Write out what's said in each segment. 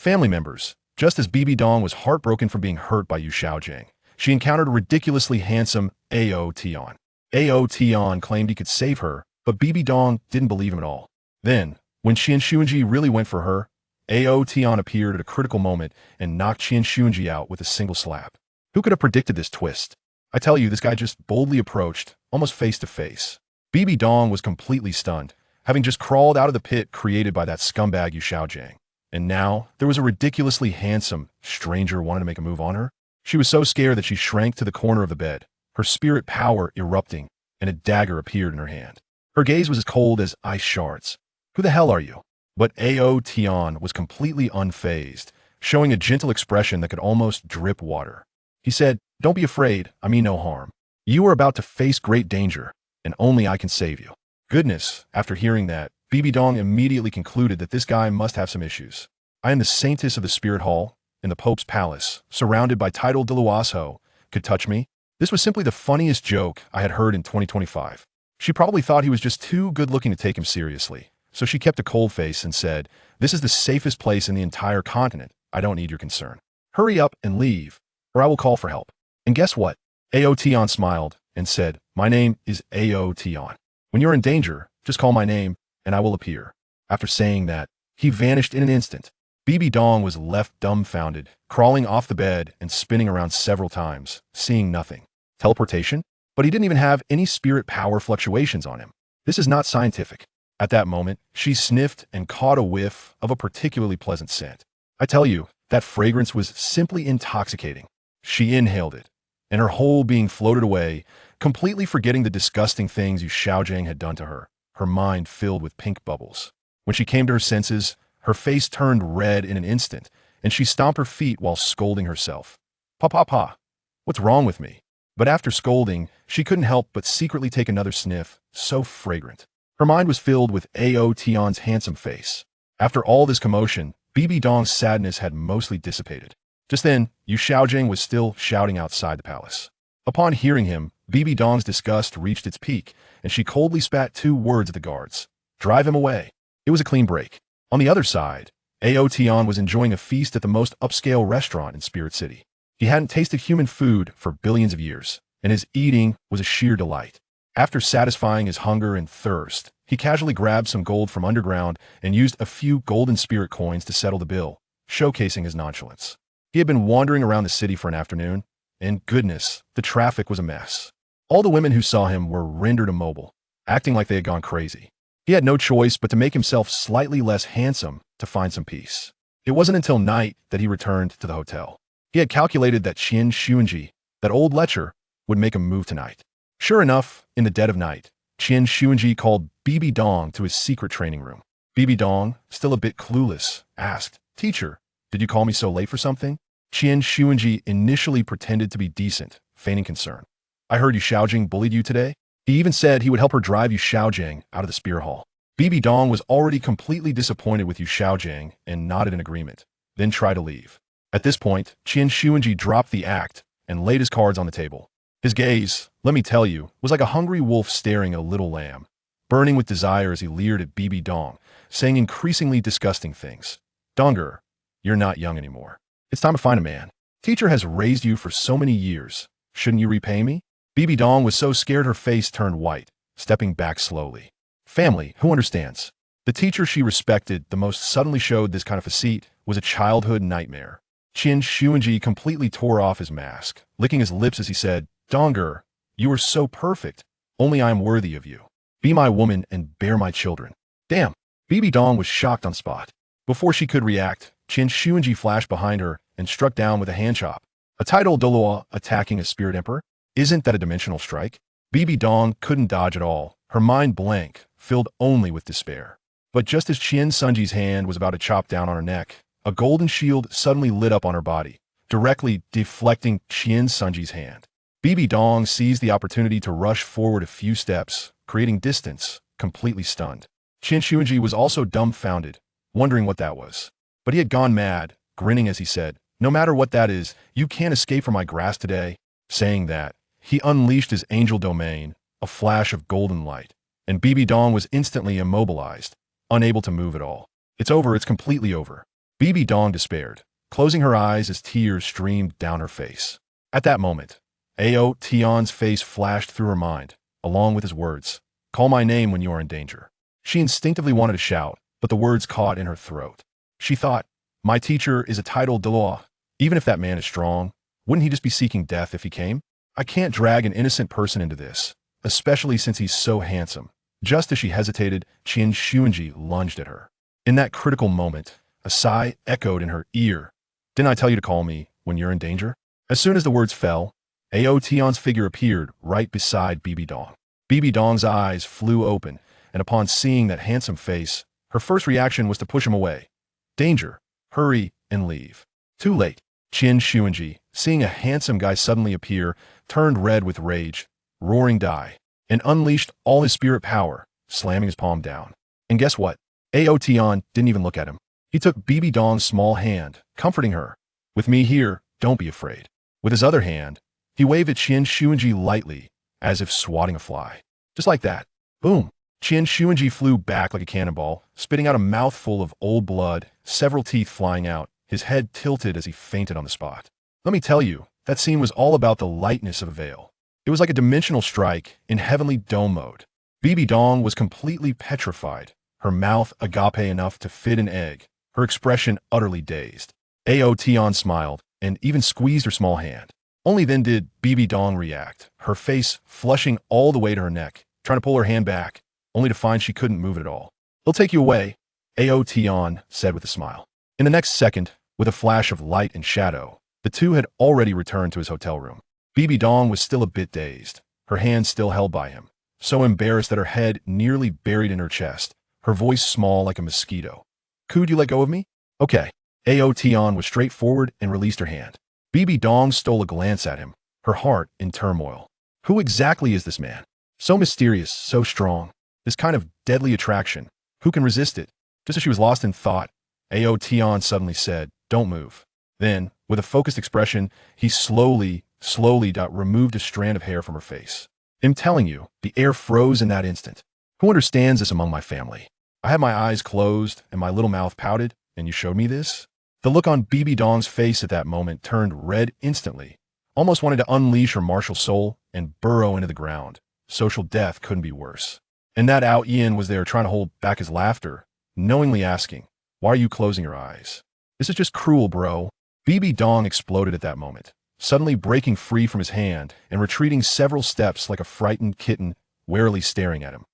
Family members. Just as BB Dong was heartbroken from being hurt by Yu Xiaojing, she encountered a ridiculously handsome Ao Tian. Ao Tian claimed he could save her, but BB Dong didn't believe him at all. Then, when Qian Xuanji really went for her, Ao Tian appeared at a critical moment and knocked Qian Xuanji out with a single slap. Who could have predicted this twist? I tell you, this guy just boldly approached, almost face to face. BB Dong was completely stunned, having just crawled out of the pit created by that scumbag Yu Xiaojing. And now, there was a ridiculously handsome stranger wanting to make a move on her. She was so scared that she shrank to the corner of the bed, her spirit power erupting, and a dagger appeared in her hand. Her gaze was as cold as ice shards. Who the hell are you? But Ao Tian was completely unfazed, showing a gentle expression that could almost drip water. He said, "Don't be afraid, I mean no harm. You are about to face great danger, and only I can save you." Goodness, after hearing that, BB Dong immediately concluded that this guy must have some issues. I am the saintess of the Spirit Hall, in the Pope's palace, surrounded by titled Deluasho. Could touch me? This was simply the funniest joke I had heard in 2025. She probably thought he was just too good-looking to take him seriously, so she kept a cold face and said, "This is the safest place in the entire continent. I don't need your concern. Hurry up and leave, or I will call for help." And guess what? Ao Tian smiled and said, "My name is Ao Tian. When you're in danger, just call my name, and I will appear." After saying that, he vanished in an instant. BB Dong was left dumbfounded, crawling off the bed and spinning around several times, seeing nothing. Teleportation? But he didn't even have any spirit power fluctuations on him. This is not scientific. At that moment, she sniffed and caught a whiff of a particularly pleasant scent. I tell you, that fragrance was simply intoxicating. She inhaled it, and her whole being floated away, completely forgetting the disgusting things Yu Xiaojing had done to her, her mind filled with pink bubbles. When she came to her senses, her face turned red in an instant, and she stomped her feet while scolding herself. "Pa pa pa, what's wrong with me?" But after scolding, she couldn't help but secretly take another sniff, so fragrant. Her mind was filled with Ao Tian's handsome face. After all this commotion, BB Dong's sadness had mostly dissipated. Just then, Yu Xiaojing was still shouting outside the palace. Upon hearing him, BB Dong's disgust reached its peak, and she coldly spat 2 words at the guards. "Drive him away." It was a clean break. On the other side, Ao Tian was enjoying a feast at the most upscale restaurant in Spirit City. He hadn't tasted human food for billions of years, and his eating was a sheer delight. After satisfying his hunger and thirst, he casually grabbed some gold from underground and used a few golden spirit coins to settle the bill, showcasing his nonchalance. He had been wandering around the city for an afternoon, and goodness, the traffic was a mess. All the women who saw him were rendered immobile, acting like they had gone crazy. He had no choice but to make himself slightly less handsome to find some peace. It wasn't until night that he returned to the hotel. He had calculated that Qian Xuanji, that old lecher, would make a move tonight. Sure enough, in the dead of night, Qian Xuanji called BB Dong to his secret training room. BB Dong, still a bit clueless, asked, "Teacher, did you call me so late for something?" Qian Xuanji initially pretended to be decent, feigning concern. "I heard Yu Xiaojing bullied you today." He even said he would help her drive Yu Xiaojing out of the Spear Hall. BB Dong was already completely disappointed with Yu Xiaojing and nodded in agreement, then tried to leave. At this point, Qian Xuanji dropped the act and laid his cards on the table. His gaze, let me tell you, was like a hungry wolf staring at a little lamb, burning with desire as he leered at BB Dong, saying increasingly disgusting things. "Donger, you're not young anymore. It's time to find a man. Teacher has raised you for so many years. Shouldn't you repay me?" BB Dong was so scared her face turned white, stepping back slowly. Family, who understands? The teacher she respected the most suddenly showed this kind of facete was a childhood nightmare. Qian Xuanji completely tore off his mask, licking his lips as he said, "Donger, you are so perfect. Only I am worthy of you. Be my woman and bear my children." Damn! BB Dong was shocked on spot. Before she could react, Qian Xuanji flashed behind her and struck down with a hand chop. A title Doloa attacking a spirit emperor? Isn't that a dimensional strike? BB Dong couldn't dodge at all, her mind blank, filled only with despair. But just as Qian Sunji's hand was about to chop down on her neck, a golden shield suddenly lit up on her body, directly deflecting Qian Sunji's hand. BB Dong seized the opportunity to rush forward a few steps, creating distance, completely stunned. Qian Xuanji was also dumbfounded, wondering what that was. But he had gone mad, grinning as he said, "No matter what that is, you can't escape from my grasp today." Saying that, he unleashed his angel domain, a flash of golden light, and BB Dong was instantly immobilized, unable to move at all. "It's over, it's completely over." BB Dong despaired, closing her eyes as tears streamed down her face. At that moment, Ao Tian's face flashed through her mind, along with his words, "Call my name when you are in danger." She instinctively wanted to shout, but the words caught in her throat. She thought, my teacher is a titled de law. Even if that man is strong, wouldn't he just be seeking death if he came? I can't drag an innocent person into this, especially since he's so handsome. Just as she hesitated, Qian Xuanji lunged at her. In that critical moment, a sigh echoed in her ear. "Didn't I tell you to call me when you're in danger?" As soon as the words fell, Ao Tian's figure appeared right beside BB Dong. BB Dong's eyes flew open, and upon seeing that handsome face, her first reaction was to push him away. Danger, hurry, and leave. Too late. Qian Xuanji, seeing a handsome guy suddenly appear, turned red with rage, roaring die, and unleashed all his spirit power, slamming his palm down. And guess what? Ao Tian didn't even look at him. He took BB Dong's small hand, comforting her. "With me here, don't be afraid." With his other hand, he waved at Qian Xuanji lightly, as if swatting a fly. Just like that. Boom! Qian Xuanji flew back like a cannonball, spitting out a mouthful of old blood, several teeth flying out, his head tilted as he fainted on the spot. Let me tell you, that scene was all about the lightness of a veil. It was like a dimensional strike in heavenly dome mode. BB Dong was completely petrified, her mouth agape enough to fit an egg, her expression utterly dazed. Ao Tian smiled and even squeezed her small hand. Only then did BB Dong react, her face flushing all the way to her neck, trying to pull her hand back, only to find she couldn't move it at all. "He'll take you away," Ao Tian said with a smile. In the next second, with a flash of light and shadow, the two had already returned to his hotel room. BB Dong was still a bit dazed, her hand still held by him, so embarrassed that her head nearly buried in her chest, her voice small like a mosquito. "Could you let go of me?" "Okay." Ao Tian was straightforward and released her hand. BB Dong stole a glance at him, her heart in turmoil. Who exactly is this man? So mysterious, so strong. This kind of deadly attraction. Who can resist it? Just as she was lost in thought, Ao Tian suddenly said, "Don't move." Then, with a focused expression, he slowly removed a strand of hair from her face. "I'm telling you," the air froze in that instant. "Who understands this among my family? I had my eyes closed and my little mouth pouted, and you showed me this?" The look on BB Dong's face at that moment turned red instantly, almost wanted to unleash her martial soul and burrow into the ground. Social death couldn't be worse. And that Ao Ian was there trying to hold back his laughter, knowingly asking, "Why are you closing your eyes? This is just cruel, bro." BB Dong exploded at that moment, suddenly breaking free from his hand and retreating several steps like a frightened kitten, warily staring at him.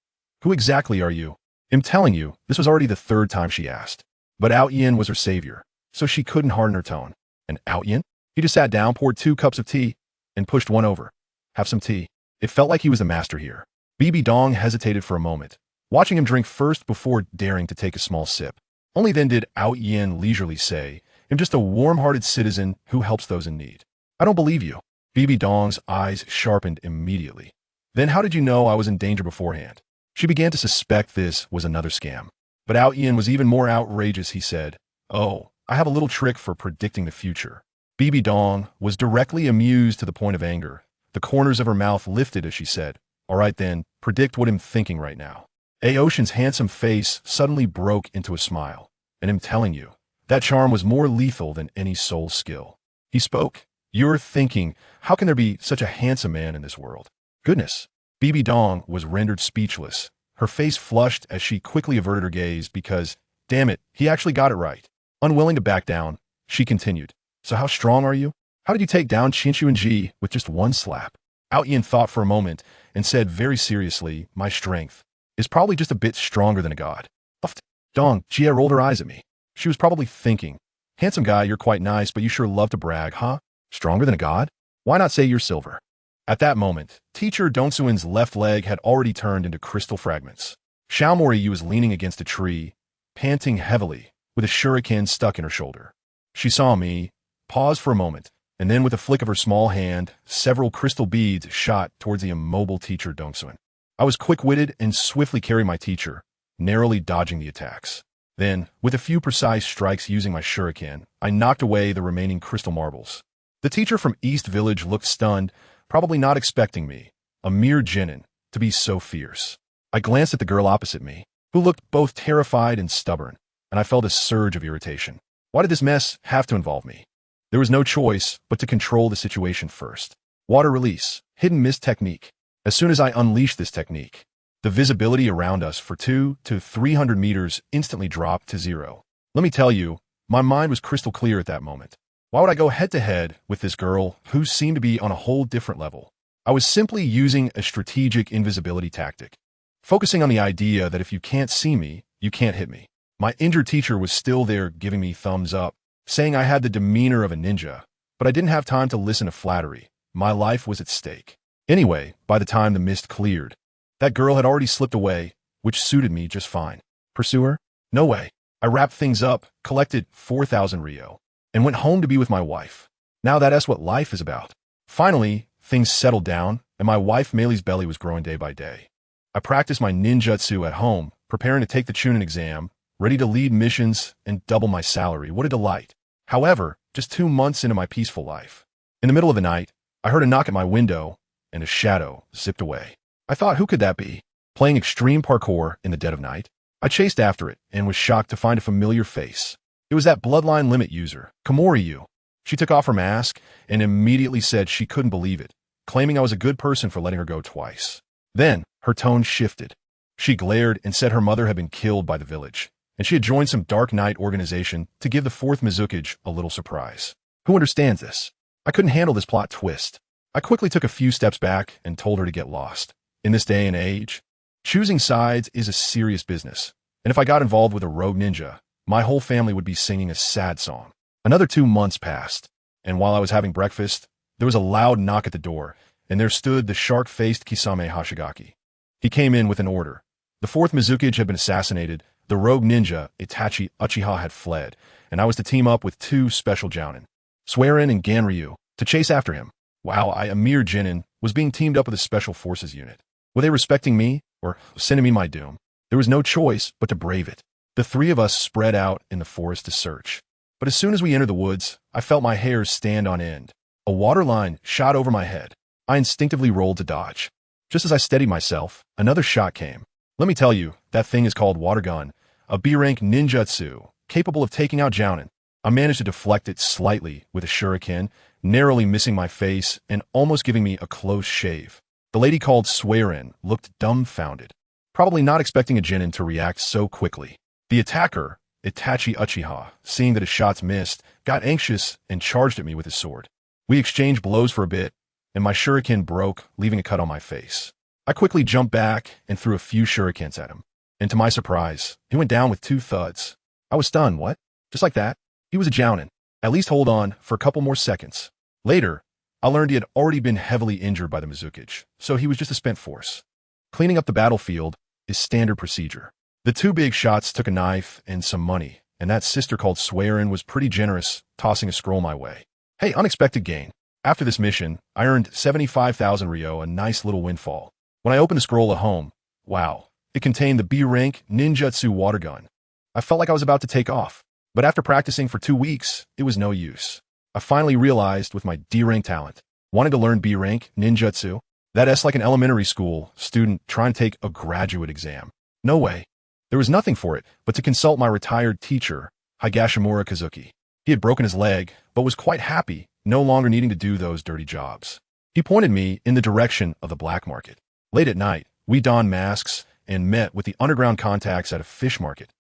"Who exactly are you?" "I'm telling you," this was already the third time she asked. But Ao Ian was her savior, so she couldn't harden her tone. "And Ao Ian?" He just sat down, poured 2 cups of tea, and pushed one over. "Have some tea." It felt like he was the master here. BB Dong hesitated for a moment, watching him drink first before daring to take a small sip. Only then did Ao Yin leisurely say, "I'm just a warm-hearted citizen who helps those in need." "I don't believe you." BB Dong's eyes sharpened immediately. "Then how did you know I was in danger beforehand?" She began to suspect this was another scam. But Ao Yin was even more outrageous, he said. "Oh, I have a little trick for predicting the future." BB Dong was directly amused to the point of anger. The corners of her mouth lifted as she said, "All right then, predict what I'm thinking right now." Aoshin's handsome face suddenly broke into a smile. "And I'm telling you, that charm was more lethal than any soul skill." He spoke. "You're thinking, how can there be such a handsome man in this world?" Goodness. BB Dong was rendered speechless. Her face flushed as she quickly averted her gaze because, damn it, he actually got it right. Unwilling to back down, she continued, "So how strong are you? How did you take down Qinshu and Ji with just one slap?" Ao Yin thought for a moment and said very seriously, "My strength is probably just a bit stronger than a god." Dong, Jia rolled her eyes at me. She was probably thinking, "Handsome guy, you're quite nice, but you sure love to brag, huh? Stronger than a god? Why not say you're silver?" At that moment, teacher Dongsuin's left leg had already turned into crystal fragments. Xiao Moriyu was leaning against a tree, panting heavily, with a shuriken stuck in her shoulder. She saw me, paused for a moment, and then with a flick of her small hand, several crystal beads shot towards the immobile teacher Dongsuin. I was quick-witted and swiftly carried my teacher, narrowly dodging the attacks. Then, with a few precise strikes using my shuriken, I knocked away the remaining crystal marbles. The teacher from East Village looked stunned, probably not expecting me, a mere genin, to be so fierce. I glanced at the girl opposite me, who looked both terrified and stubborn, and I felt a surge of irritation. Why did this mess have to involve me? There was no choice but to control the situation first. Water release, hidden mist technique. As soon as I unleashed this technique, the visibility around us for 200 to 300 meters instantly dropped to zero. Let me tell you, my mind was crystal clear at that moment. Why would I go head-to-head with this girl who seemed to be on a whole different level? I was simply using a strategic invisibility tactic, focusing on the idea that if you can't see me, you can't hit me. My injured teacher was still there giving me thumbs up, saying I had the demeanor of a ninja, but I didn't have time to listen to flattery. My life was at stake. Anyway, by the time the mist cleared, that girl had already slipped away, which suited me just fine. Pursue her? No way. I wrapped things up, collected 4,000 Rio, and went home to be with my wife. Now that's what life is about. Finally, things settled down, and my wife Meili's belly was growing day by day. I practiced my ninjutsu at home, preparing to take the Chunin exam, ready to lead missions and double my salary. What a delight. However, just 2 months into my peaceful life, in the middle of the night, I heard a knock at my window, and a shadow zipped away. I thought, who could that be? Playing extreme parkour in the dead of night? I chased after it and was shocked to find a familiar face. It was that Bloodline Limit user, Komoriyu. She took off her mask and immediately said she couldn't believe it, claiming I was a good person for letting her go twice. Then, her tone shifted. She glared and said her mother had been killed by the village, and she had joined some dark night organization to give the fourth Mizukage a little surprise. Who understands this? I couldn't handle this plot twist. I quickly took a few steps back and told her to get lost. In this day and age, choosing sides is a serious business, and if I got involved with a rogue ninja, my whole family would be singing a sad song. Another 2 months passed, and while I was having breakfast, there was a loud knock at the door, and there stood the shark-faced Kisame Hashigaki. He came in with an order. The fourth Mizukage had been assassinated, the rogue ninja, Itachi Uchiha, had fled, and I was to team up with 2 special jounin, Swearin and Ganryu, to chase after him. Wow, I, a mere Jinin, was being teamed up with a special forces unit. Were they respecting me, or sending me my doom? There was no choice but to brave it. The 3 of us spread out in the forest to search. But as soon as we entered the woods, I felt my hairs stand on end. A water line shot over my head. I instinctively rolled to dodge. Just as I steadied myself, another shot came. Let me tell you, that thing is called water gun, a B-rank ninjutsu, capable of taking out jounin. I managed to deflect it slightly with a shuriken, narrowly missing my face and almost giving me a close shave. The lady called Swearin looked dumbfounded, probably not expecting a Jinin to react so quickly. The attacker, Itachi Uchiha, seeing that his shots missed, got anxious and charged at me with his sword. We exchanged blows for a bit, and my shuriken broke, leaving a cut on my face. I quickly jumped back and threw a few shurikens at him, and to my surprise, he went down with 2 thuds. I was stunned. What? Just like that? He was a jounin. At least hold on for a couple more seconds. Later, I learned he had already been heavily injured by the Mizukage, so he was just a spent force. Cleaning up the battlefield is standard procedure. The 2 big shots took a knife and some money, and that sister called Swearin was pretty generous, tossing a scroll my way. Hey, unexpected gain. After this mission, I earned 75,000 Rio, a nice little windfall. When I opened the scroll at home, wow, it contained the B-rank ninjutsu water gun. I felt like I was about to take off, but after practicing for 2 weeks, it was no use. I finally realized with my D-rank talent, wanting to learn B-rank ninjutsu, that's like an elementary school student trying to take a graduate exam. No way. There was nothing for it but to consult my retired teacher, Higashimura Kazuki. He had broken his leg, but was quite happy, no longer needing to do those dirty jobs. He pointed me in the direction of the black market. Late at night, we donned masks and met with the underground contacts at a fish market.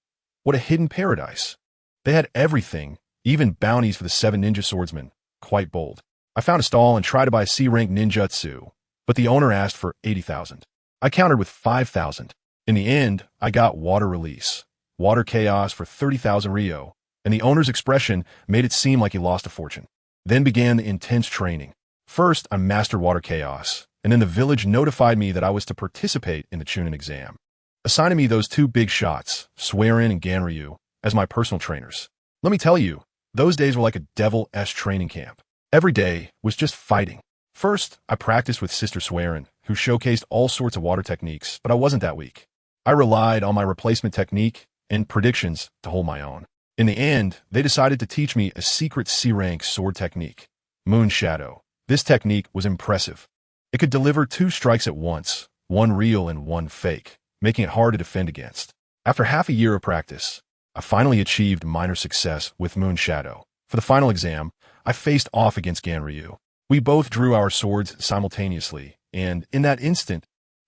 What a hidden paradise. They had everything, even bounties for the 7 ninja swordsmen. Quite bold. I found a stall and tried to buy a C-rank ninjutsu, but the owner asked for 80,000. I countered with 5,000. In the end, I got water release, water chaos for 30,000 Rio, and the owner's expression made it seem like he lost a fortune. Then began the intense training. First, I mastered water chaos, and then the village notified me that I was to participate in the Chunin exam, assigning me those 2 big shots, Swearin and Ganryu, as my personal trainers. Let me tell you, those days were like a devil-esque training camp. Every day was just fighting. First, I practiced with Sister Swearin, who showcased all sorts of water techniques, but I wasn't that weak. I relied on my replacement technique and predictions to hold my own. In the end, they decided to teach me a secret C-rank sword technique, Moon Shadow. This technique was impressive. It could deliver 2 strikes at once, 1 real and 1 fake, making it hard to defend against. After half a year of practice, I finally achieved minor success with Moon Shadow. For the final exam, I faced off against Ganryu. We both drew our swords simultaneously, and in that instant,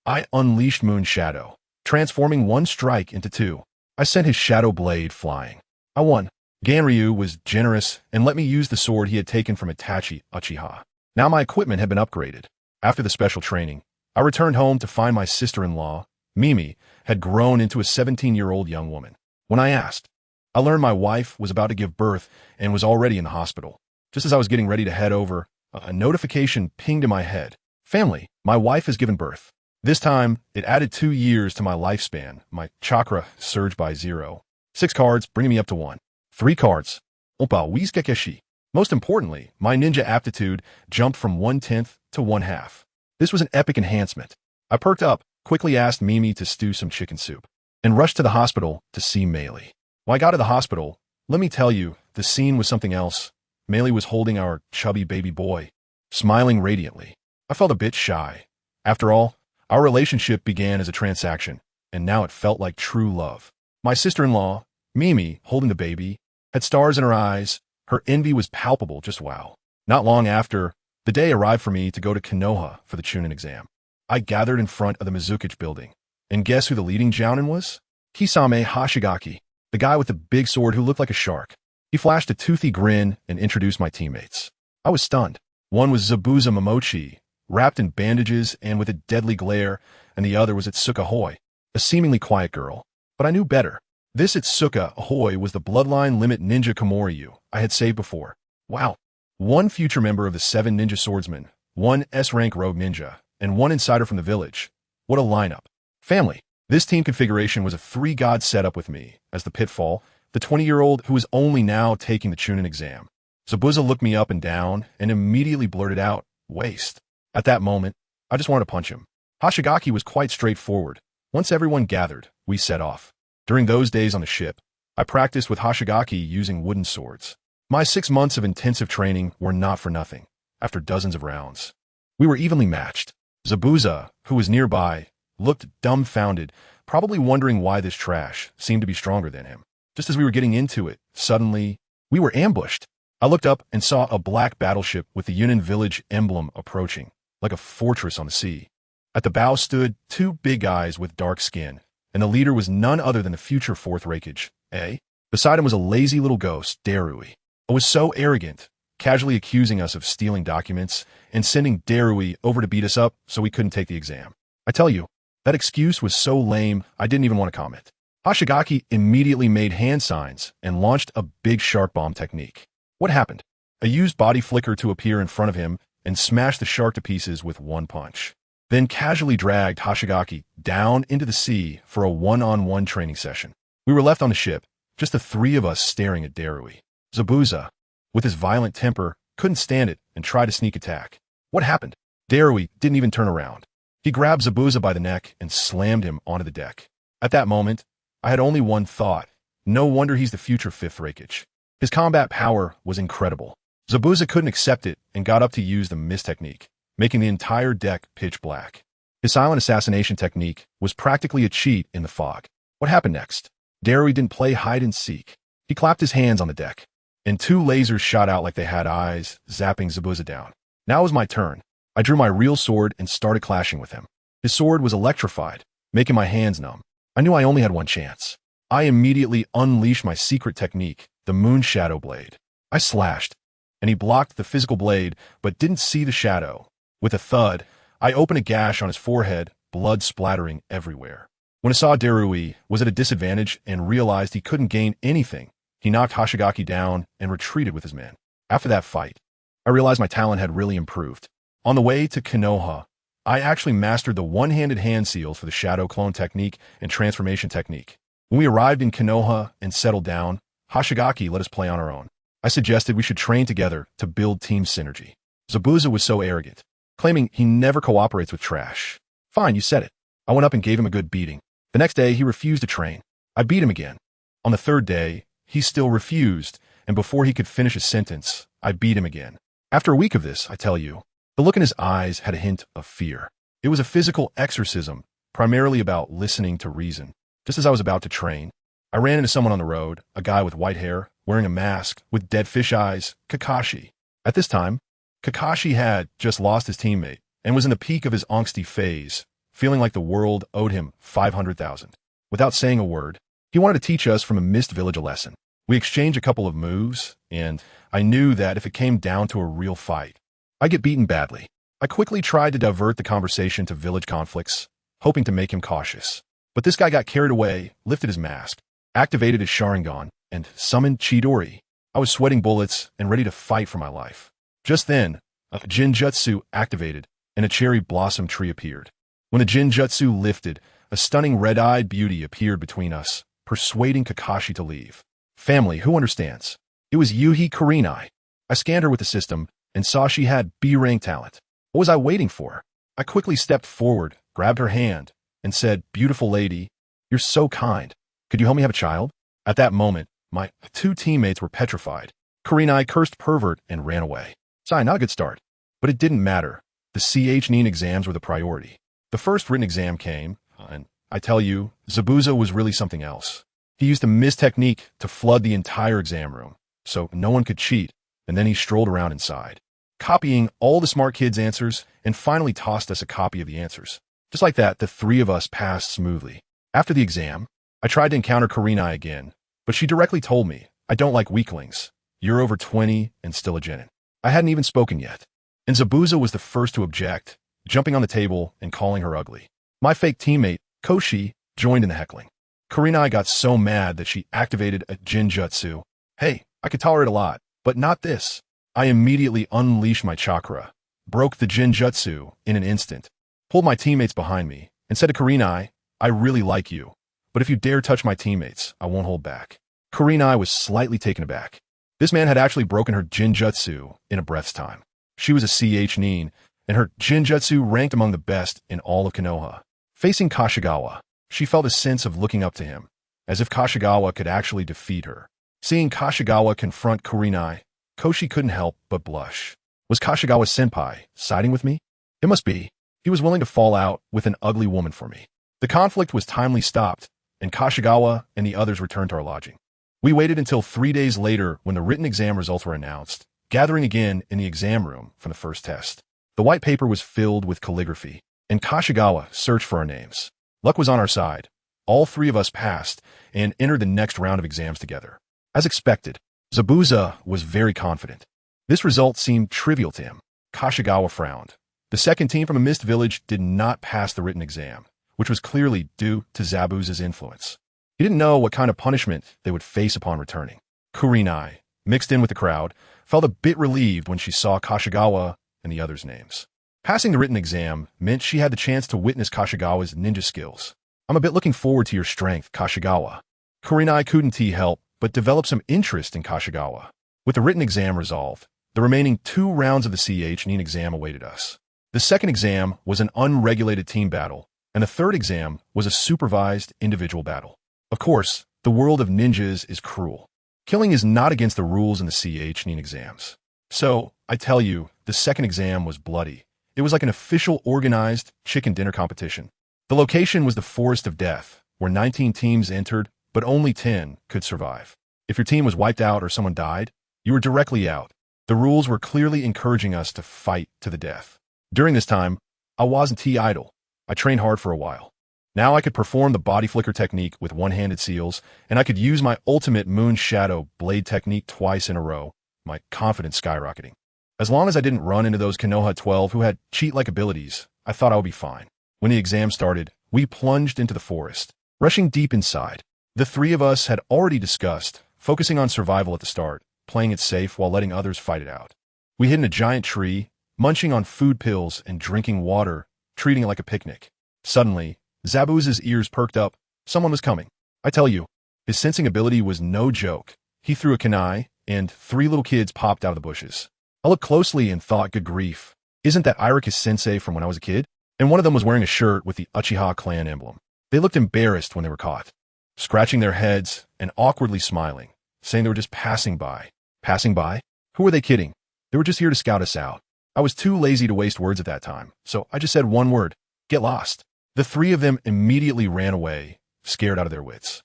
I unleashed Moon Shadow, transforming one strike into two. I sent his shadow blade flying. I won. Ganryu was generous and let me use the sword he had taken from Itachi Uchiha. Now my equipment had been upgraded. After the special training, I returned home to find my sister-in-law, Mimi, had grown into a 17-year-old young woman. When I asked, I learned my wife was about to give birth and was already in the hospital. Just as I was getting ready to head over, a notification pinged in my head. Family, my wife has given birth. This time, it added 2 years to my lifespan. My chakra surged by 0. 6 cards, bringing me up to 1. 3 cards. Opa Wizkekeshi. Most importantly, my ninja aptitude jumped from 1/10 to 1/2. This was an epic enhancement. I perked up, quickly asked Mimi to stew some chicken soup, and rushed to the hospital to see Meili. When I got to the hospital, let me tell you, the scene was something else. Meili was holding our chubby baby boy, smiling radiantly. I felt a bit shy. After all, our relationship began as a transaction, and now it felt like true love. My sister-in-law, Mimi, holding the baby, had stars in her eyes. Her envy was palpable, just wow. Not long after, the day arrived for me to go to Konoha for the Chunin exam. I gathered in front of the Mizukichi building. And guess who the leading jounin was? Kisame Hashigaki, the guy with the big sword who looked like a shark. He flashed a toothy grin and introduced my teammates. I was stunned. One was Zabuza Momochi, wrapped in bandages and with a deadly glare, and the other was Itsuka Hoi, a seemingly quiet girl. But I knew better. This Itsuka Hoi was the bloodline limit ninja Komoryu I had saved before. Wow. One future member of the 7 ninja swordsmen, 1 S-rank rogue ninja, and 1 insider from the village. What a lineup. Family. This team configuration was a 3-god setup with me as the pitfall, the 20-year-old who was only now taking the Chunin exam. Zabuza looked me up and down and immediately blurted out, waste. At that moment, I just wanted to punch him. Hashigaki was quite straightforward. Once everyone gathered, we set off. During those days on the ship, I practiced with Hashigaki using wooden swords. My 6 months of intensive training were not for nothing. After dozens of rounds, we were evenly matched. Zabuza, who was nearby, looked dumbfounded, probably wondering why this trash seemed to be stronger than him. Just as we were getting into it, suddenly, we were ambushed. I looked up and saw a black battleship with the Yunin village emblem approaching, like a fortress on the sea. At the bow stood 2 big guys with dark skin, and the leader was none other than the future 4th Raikage, eh? Beside him was a lazy little ghost, Darui. I was so arrogant, casually accusing us of stealing documents and sending Darui over to beat us up so we couldn't take the exam. I tell you, that excuse was so lame, I didn't even want to comment. Hashigaki immediately made hand signs and launched a big shark bomb technique. What happened? I used body flicker to appear in front of him and smashed the shark to pieces with 1 punch. Then casually dragged Hashigaki down into the sea for a one-on-one training session. We were left on the ship, just the 3 of us staring at Darui. Zabuza, with his violent temper, couldn't stand it and tried to sneak attack. What happened? Darui didn't even turn around. He grabbed Zabuza by the neck and slammed him onto the deck. At that moment, I had only one thought. No wonder he's the future 5th Raikage. His combat power was incredible. Zabuza couldn't accept it and got up to use the mist technique, making the entire deck pitch black. His silent assassination technique was practically a cheat in the fog. What happened next? Darui didn't play hide and seek. He clapped his hands on the deck, and 2 lasers shot out like they had eyes, zapping Zabuza down. Now it was my turn. I drew my real sword and started clashing with him. His sword was electrified, making my hands numb. I knew I only had one chance. I immediately unleashed my secret technique, the Moon Shadow Blade. I slashed, and he blocked the physical blade, but didn't see the shadow. With a thud, I opened a gash on his forehead, blood splattering everywhere. When I saw Darui was at a disadvantage and realized he couldn't gain anything, he knocked Hashigaki down and retreated with his men. After that fight, I realized my talent had really improved. On the way to Konoha, I actually mastered the one-handed hand seals for the shadow clone technique and transformation technique. When we arrived in Konoha and settled down, Hashigaki let us play on our own. I suggested we should train together to build team synergy. Zabuza was so arrogant, claiming he never cooperates with trash. Fine, you said it. I went up and gave him a good beating. The next day, he refused to train. I beat him again. On the 3rd day, he still refused, and before he could finish his sentence, I beat him again. After a week of this, I tell you, the look in his eyes had a hint of fear. It was a physical exorcism, primarily about listening to reason. Just as I was about to train, I ran into someone on the road, a guy with white hair, wearing a mask, with dead fish eyes, Kakashi. At this time, Kakashi had just lost his teammate and was in the peak of his angsty phase, feeling like the world owed him 500,000. Without saying a word, he wanted to teach us from a mist village a lesson. We exchanged a couple of moves, and I knew that if it came down to a real fight, I'd get beaten badly. I quickly tried to divert the conversation to village conflicts, hoping to make him cautious. But this guy got carried away, lifted his mask, activated his Sharingan, and summoned Chidori. I was sweating bullets and ready to fight for my life. Just then, a Jinjutsu activated, and a cherry blossom tree appeared. When the Jinjutsu lifted, a stunning red-eyed beauty appeared between us, persuading Kakashi to leave. Family, who understands? It was Yuhi Kurenai. I scanned her with the system and saw she had B-rank talent. What was I waiting for? I quickly stepped forward, grabbed her hand, and said, "Beautiful lady, you're so kind. Could you help me have a child?" At that moment, my two teammates were petrified. Kurenai cursed pervert and ran away. Sorry, not a good start. But it didn't matter. The ChNIN exams were the priority. The first written exam came, and I tell you, Zabuza was really something else. He used a mist technique to flood the entire exam room, so no one could cheat, and then he strolled around inside, copying all the smart kids' answers, and finally tossed us a copy of the answers. Just like that, the three of us passed smoothly. After the exam, I tried to encounter Kurenai again, but she directly told me, "I don't like weaklings. You're over 20 and still a genin." I hadn't even spoken yet, and Zabuza was the first to object, jumping on the table and calling her ugly. My fake teammate, Koshi, joined in the heckling. Kurenai got so mad that she activated a Jinjutsu. Hey, I could tolerate a lot, but not this. I immediately unleashed my chakra, broke the Jinjutsu in an instant, pulled my teammates behind me, and said to Kurenai, "I really like you, but if you dare touch my teammates, I won't hold back." Kurenai was slightly taken aback. This man had actually broken her Jinjutsu in a breath's time. She was a ChNIN, and her Jinjutsu ranked among the best in all of Konoha. Facing Kashigawa, she felt a sense of looking up to him, as if Kashigawa could actually defeat her. Seeing Kashigawa confront Kurenai, Koshi couldn't help but blush. Was Kashigawa senpai siding with me? It must be. He was willing to fall out with an ugly woman for me. The conflict was timely stopped, and Kashigawa and the others returned to our lodging. We waited until 3 days later when the written exam results were announced, gathering again in the exam room for the first test. The white paper was filled with calligraphy, and Kashigawa searched for our names. Luck was on our side. All three of us passed and entered the next round of exams together. As expected, Zabuza was very confident. This result seemed trivial to him. Kashigawa frowned. The second team from a mist village did not pass the written exam, which was clearly due to Zabuza's influence. He didn't know what kind of punishment they would face upon returning. Kurenai, mixed in with the crowd, felt a bit relieved when she saw Kashigawa and the others' names. Passing the written exam meant she had the chance to witness Kashigawa's ninja skills. "I'm a bit looking forward to your strength, Kashigawa." Kurenai couldn't help but develop some interest in Kashigawa. With the written exam resolved, the remaining 2 rounds of the ChNIN exam awaited us. The second exam was an unregulated team battle, and the third exam was a supervised individual battle. Of course, the world of ninjas is cruel. Killing is not against the rules in the ChNIN exams. So, I tell you, the second exam was bloody. It was like an official organized chicken dinner competition. The location was the Forest of Death, where 19 teams entered, but only 10 could survive. If your team was wiped out or someone died, you were directly out. The rules were clearly encouraging us to fight to the death. During this time, I wasn't idle. I trained hard for a while. Now I could perform the body flicker technique with one-handed seals, and I could use my ultimate moon shadow blade technique twice in a row, my confidence skyrocketing. As long as I didn't run into those Konoha 12 who had cheat-like abilities, I thought I would be fine. When the exam started, we plunged into the forest, rushing deep inside. The three of us had already discussed focusing on survival at the start, playing it safe while letting others fight it out. We hid in a giant tree, munching on food pills and drinking water, treating it like a picnic. Suddenly, Zabuza's ears perked up. Someone was coming. I tell you, his sensing ability was no joke. He threw a kunai, and 3 little kids popped out of the bushes. I looked closely and thought, good grief, isn't that Irakis sensei from when I was a kid? And one of them was wearing a shirt with the Uchiha clan emblem. They looked embarrassed when they were caught, scratching their heads and awkwardly smiling, saying they were just passing by. Passing by? Who were they kidding? They were just here to scout us out. I was too lazy to waste words at that time, so I just said one word, get lost. The 3 of them immediately ran away, scared out of their wits.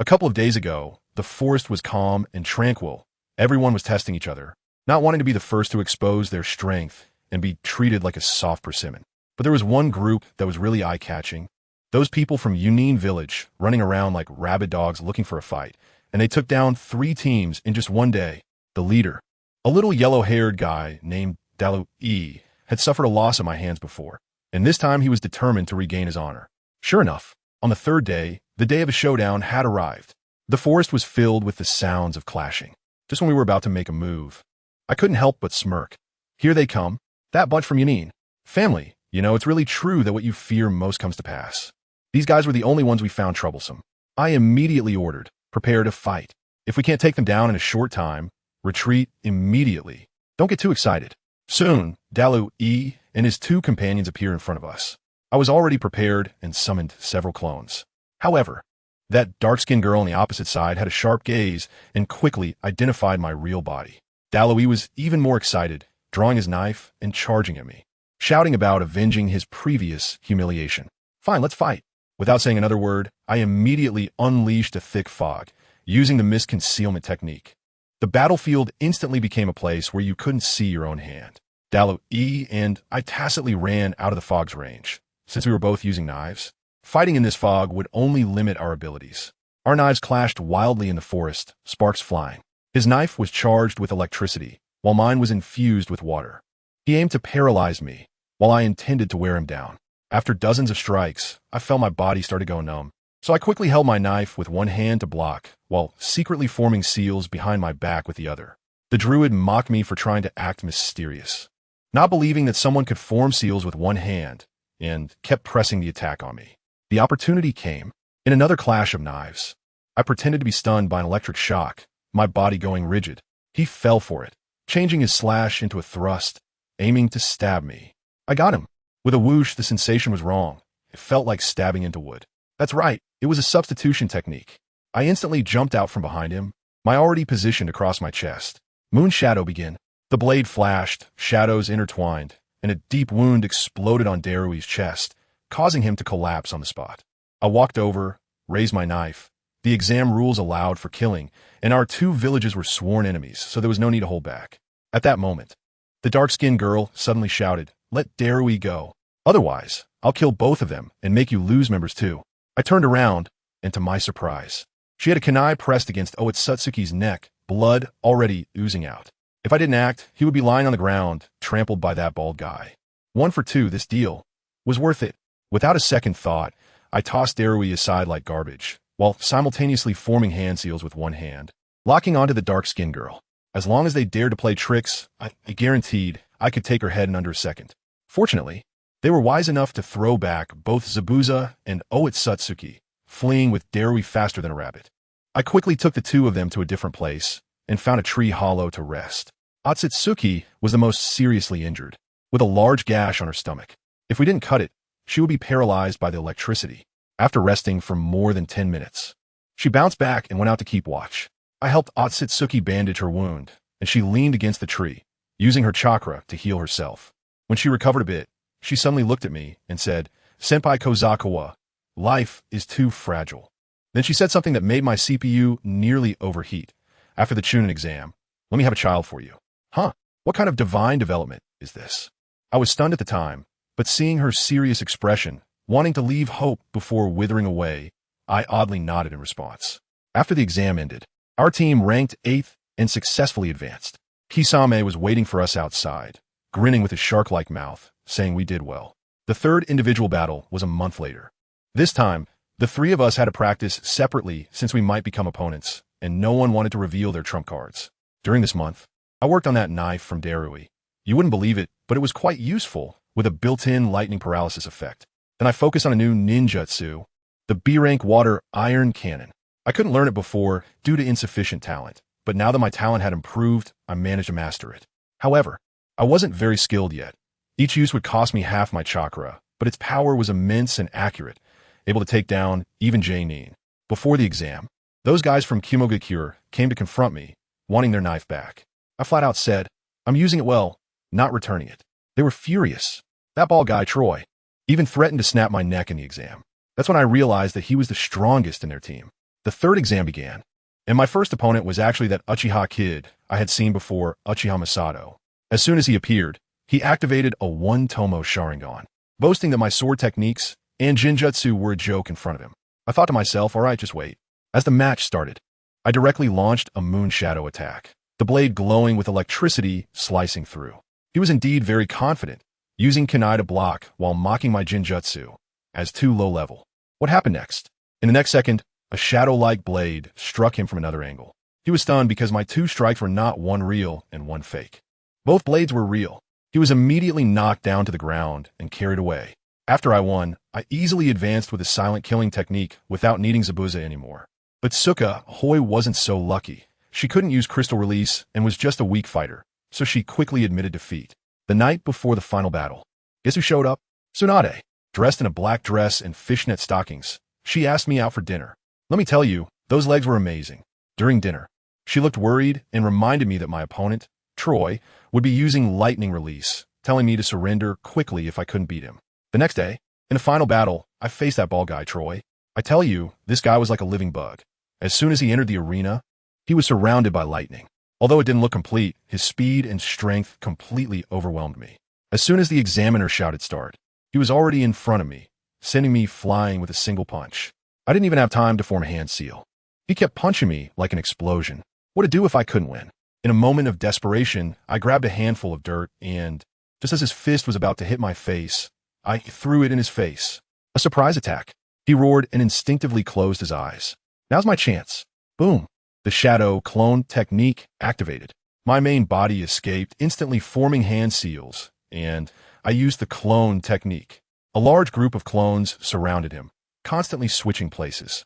A couple of days ago, the forest was calm and tranquil. Everyone was testing each other, not wanting to be the first to expose their strength and be treated like a soft persimmon. But there was one group that was really eye-catching. Those people from Yunin village running around like rabid dogs looking for a fight, and they took down 3 teams in just one day. The leader, a little yellow-haired guy named Dalu E, had suffered a loss at my hands before, and this time he was determined to regain his honor. Sure enough, on the 3rd day, the day of a showdown had arrived. The forest was filled with the sounds of clashing. Just when we were about to make a move, I couldn't help but smirk. Here they come, that bunch from Yunin. Family, it's really true that what you fear most comes to pass. These guys were the only ones we found troublesome. I immediately ordered, prepare to fight. If we can't take them down in a short time, retreat immediately. Don't get too excited. Soon, Dalu E and his 2 companions appear in front of us. I was already prepared and summoned several clones. However, that dark-skinned girl on the opposite side had a sharp gaze and quickly identified my real body. Dalu E was even more excited, drawing his knife and charging at me, shouting about avenging his previous humiliation. Fine, let's fight. Without saying another word, I immediately unleashed a thick fog, using the mist concealment technique. The battlefield instantly became a place where you couldn't see your own hand. Dalu E and I tacitly ran out of the fog's range. Since we were both using knives, fighting in this fog would only limit our abilities. Our knives clashed wildly in the forest, sparks flying. His knife was charged with electricity, while mine was infused with water. He aimed to paralyze me, while I intended to wear him down. After dozens of strikes, I felt my body start to go numb, so I quickly held my knife with one hand to block, while secretly forming seals behind my back with the other. The druid mocked me for trying to act mysterious, not believing that someone could form seals with one hand, and kept pressing the attack on me. The opportunity came. In another clash of knives, I pretended to be stunned by an electric shock, my body going rigid. He fell for it, changing his slash into a thrust, aiming to stab me. I got him. With a whoosh, the sensation was wrong. It felt like stabbing into wood. That's right, it was a substitution technique. I instantly jumped out from behind him, my already positioned across my chest. Moon Shadow began. The blade flashed, shadows intertwined, and a deep wound exploded on Darui's chest, causing him to collapse on the spot. I walked over, raised my knife. The exam rules allowed for killing, and our 2 villages were sworn enemies, so there was no need to hold back. At that moment, the dark-skinned girl suddenly shouted, "Let Darui go. Otherwise, I'll kill both of them and make you lose members too." I turned around, and to my surprise, she had a kunai pressed against Otsutsuki's neck, blood already oozing out. If I didn't act, he would be lying on the ground, trampled by that bald guy. 1 for 2, this deal was worth it. Without a second thought, I tossed Darui aside like garbage, while simultaneously forming hand seals with one hand, locking onto the dark-skinned girl. As long as they dared to play tricks, I guaranteed I could take her head in under a second. Fortunately, they were wise enough to throw back both Zabuza and Otsutsuki, fleeing with Darui faster than a rabbit. I quickly took the 2 of them to a different place and found a tree hollow to rest. Otsutsuki was the most seriously injured, with a large gash on her stomach. If we didn't cut it, she would be paralyzed by the electricity. After resting for more than 10 minutes, she bounced back and went out to keep watch. I helped Otsutsuki bandage her wound, and she leaned against the tree, using her chakra to heal herself. When she recovered a bit, she suddenly looked at me and said, "Senpai Kobayakawa, life is too fragile." Then she said something that made my CPU nearly overheat. "After the Chunin exam, let me have a child for you." Huh? What kind of divine development is this? I was stunned at the time, but seeing her serious expression, wanting to leave hope before withering away, I oddly nodded in response. After the exam ended, our team ranked 8th and successfully advanced. Kisame was waiting for us outside, grinning with a shark-like mouth, saying we did well. The 3rd individual battle was a month later. This time, the 3 of us had to practice separately since we might become opponents, and no one wanted to reveal their trump cards. During this month, I worked on that knife from Darui. You wouldn't believe it, but it was quite useful, with a built-in lightning paralysis effect. Then I focused on a new ninjutsu, the B-rank water iron cannon. I couldn't learn it before due to insufficient talent, but now that my talent had improved, I managed to master it. However, I wasn't very skilled yet. Each use would cost me half my chakra, but its power was immense and accurate, able to take down even J-Nin. Before the exam, those guys from Kimogakure came to confront me, wanting their knife back. I flat out said, "I'm using it well, not returning it." They were furious. That bald guy, Troy, even threatened to snap my neck in the exam. That's when I realized that he was the strongest in their team. The third exam began, and my first opponent was actually that Uchiha kid I had seen before, Uchiha Masato. As soon as he appeared, he activated a one-tomo Sharingan, boasting that my sword techniques and Jinjutsu were a joke in front of him. I thought to myself, alright, just wait. As the match started, I directly launched a moon shadow attack, the blade glowing with electricity slicing through. He was indeed very confident, using Kunai to block while mocking my Jinjutsu as too low level. What happened next? In the next second, a shadow-like blade struck him from another angle. He was stunned because my two strikes were not one real and one fake. Both blades were real. He was immediately knocked down to the ground and carried away. After I won, I easily advanced with a silent killing technique without needing Zabuza anymore. But Suka Hoi wasn't so lucky. She couldn't use CrystalRelease and was just a weak fighter, so she quickly admitted defeat. The night before the final battle, guess who showed up? Tsunade, dressed in a black dress and fishnet stockings. She asked me out for dinner. Let me tell you, those legs were amazing. During dinner, she looked worried and reminded me that my opponent, Troy, would be using lightning release, telling me to surrender quickly if I couldn't beat him. The next day, in a final battle, I faced that bald guy, Troy. I tell you, this guy was like a living bug. As soon as he entered the arena, he was surrounded by lightning. Although it didn't look complete, his speed and strength completely overwhelmed me. As soon as the examiner shouted start, he was already in front of me, sending me flying with a single punch. I didn't even have time to form a hand seal. He kept punching me like an explosion. What to do if I couldn't win? In a moment of desperation, I grabbed a handful of dirt and, just as his fist was about to hit my face, I threw it in his face. A surprise attack. He roared and instinctively closed his eyes. Now's my chance. Boom. The shadow clone technique activated. My main body escaped, instantly forming hand seals, and I used the clone technique. A large group of clones surrounded him, constantly switching places.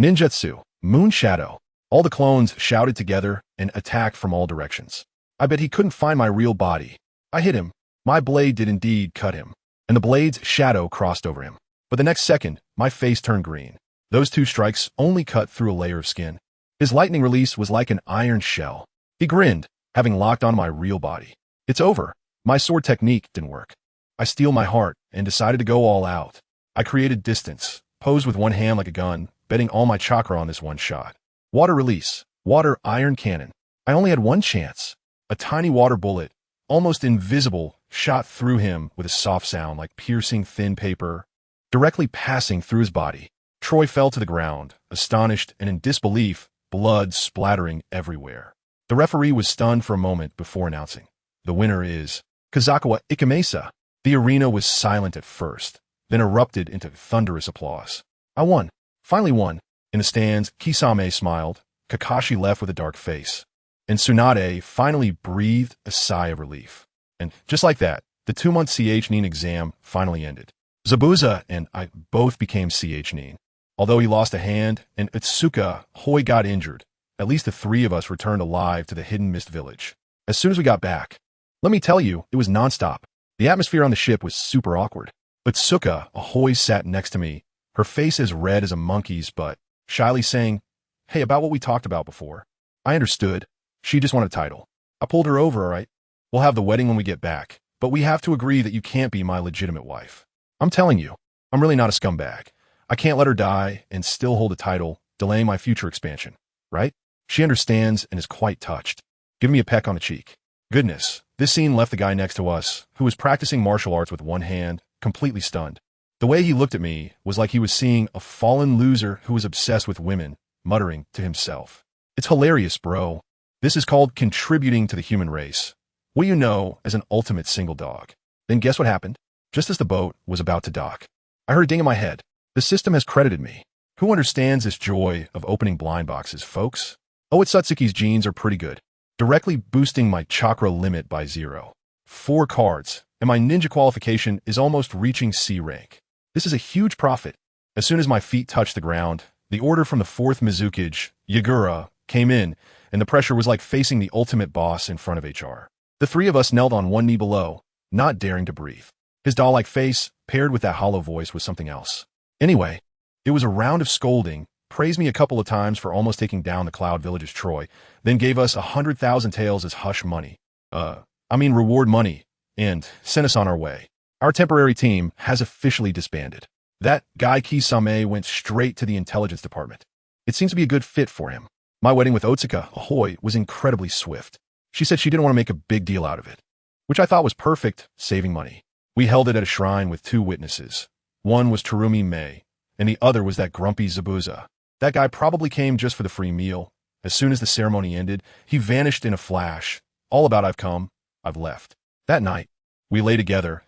Ninjutsu, Moon Shadow. All the clones shouted together and attacked from all directions. I bet he couldn't find my real body. I hit him. My blade did indeed cut him, and the blade's shadow crossed over him. But the next second, my face turned green. Those two strikes only cut through a layer of skin. His lightning release was like an iron shell. He grinned, having locked on my real body. It's over. My sword technique didn't work. I steeled my heart and decided to go all out. I created distance, posed with one hand like a gun, betting all my chakra on this one shot. Water release, water iron cannon. I only had one chance. A tiny water bullet, almost invisible, shot through him with a soft sound like piercing thin paper, directly passing through his body. Troy fell to the ground, astonished and in disbelief, blood splattering everywhere. The referee was stunned for a moment before announcing, "The winner is Kazukawa Ikamesa." The arena was silent at first, then erupted into thunderous applause. I won. Finally won. In the stands, Kisame smiled, Kakashi left with a dark face, and Tsunade finally breathed a sigh of relief. And just like that, the 2-month CH Nin exam finally ended. Zabuza and I both became CH Nin. Although he lost a hand and Utsuka Hoi got injured, at least the three of us returned alive to the Hidden Mist Village. As soon as we got back, let me tell you, it was nonstop. The atmosphere on the ship was super awkward. Utsuka Hoi sat next to me, her face as red as a monkey's butt, shyly saying, "Hey, about what we talked about before." I understood. She just wanted a title. I pulled her over, all right? We'll have the wedding when we get back, but we have to agree that you can't be my legitimate wife. I'm telling you, I'm really not a scumbag. I can't let her die and still hold a title, delaying my future expansion, right? She understands and is quite touched. Give me a peck on the cheek. Goodness, this scene left the guy next to us, who was practicing martial arts with one hand, completely stunned. The way he looked at me was like he was seeing a fallen loser who was obsessed with women, muttering to himself, "It's hilarious, bro. This is called contributing to the human race. What you know as an ultimate single dog." Then guess what happened? Just as the boat was about to dock, I heard a ding in my head. The system has credited me. Who understands this joy of opening blind boxes, folks? Oh, it's Satsuki's genes are pretty good, directly boosting my chakra limit by 0. 4 cards, and my ninja qualification is almost reaching C rank. This is a huge profit. As soon as my feet touched the ground, the order from the 4th Mizukage, Yagura, came in, and the pressure was like facing the ultimate boss in front of HR. The three of us knelt on one knee below, not daring to breathe. His doll-like face, paired with that hollow voice, was something else. Anyway, it was a round of scolding, praised me a couple of times for almost taking down the Cloud Village's Troy, then gave us 100,000 taels as hush money. Reward money, and sent us on our way. Our temporary team has officially disbanded. That guy Kisame went straight to the intelligence department. It seems to be a good fit for him. My wedding with Otsuka Ahoy was incredibly swift. She said she didn't want to make a big deal out of it, which I thought was perfect, saving money. We held it at a shrine with 2 witnesses. One was Terumi Mei, and the other was that grumpy Zabuza. That guy probably came just for the free meal. As soon as the ceremony ended, he vanished in a flash. All about I've come, I've left. That night, we lay together.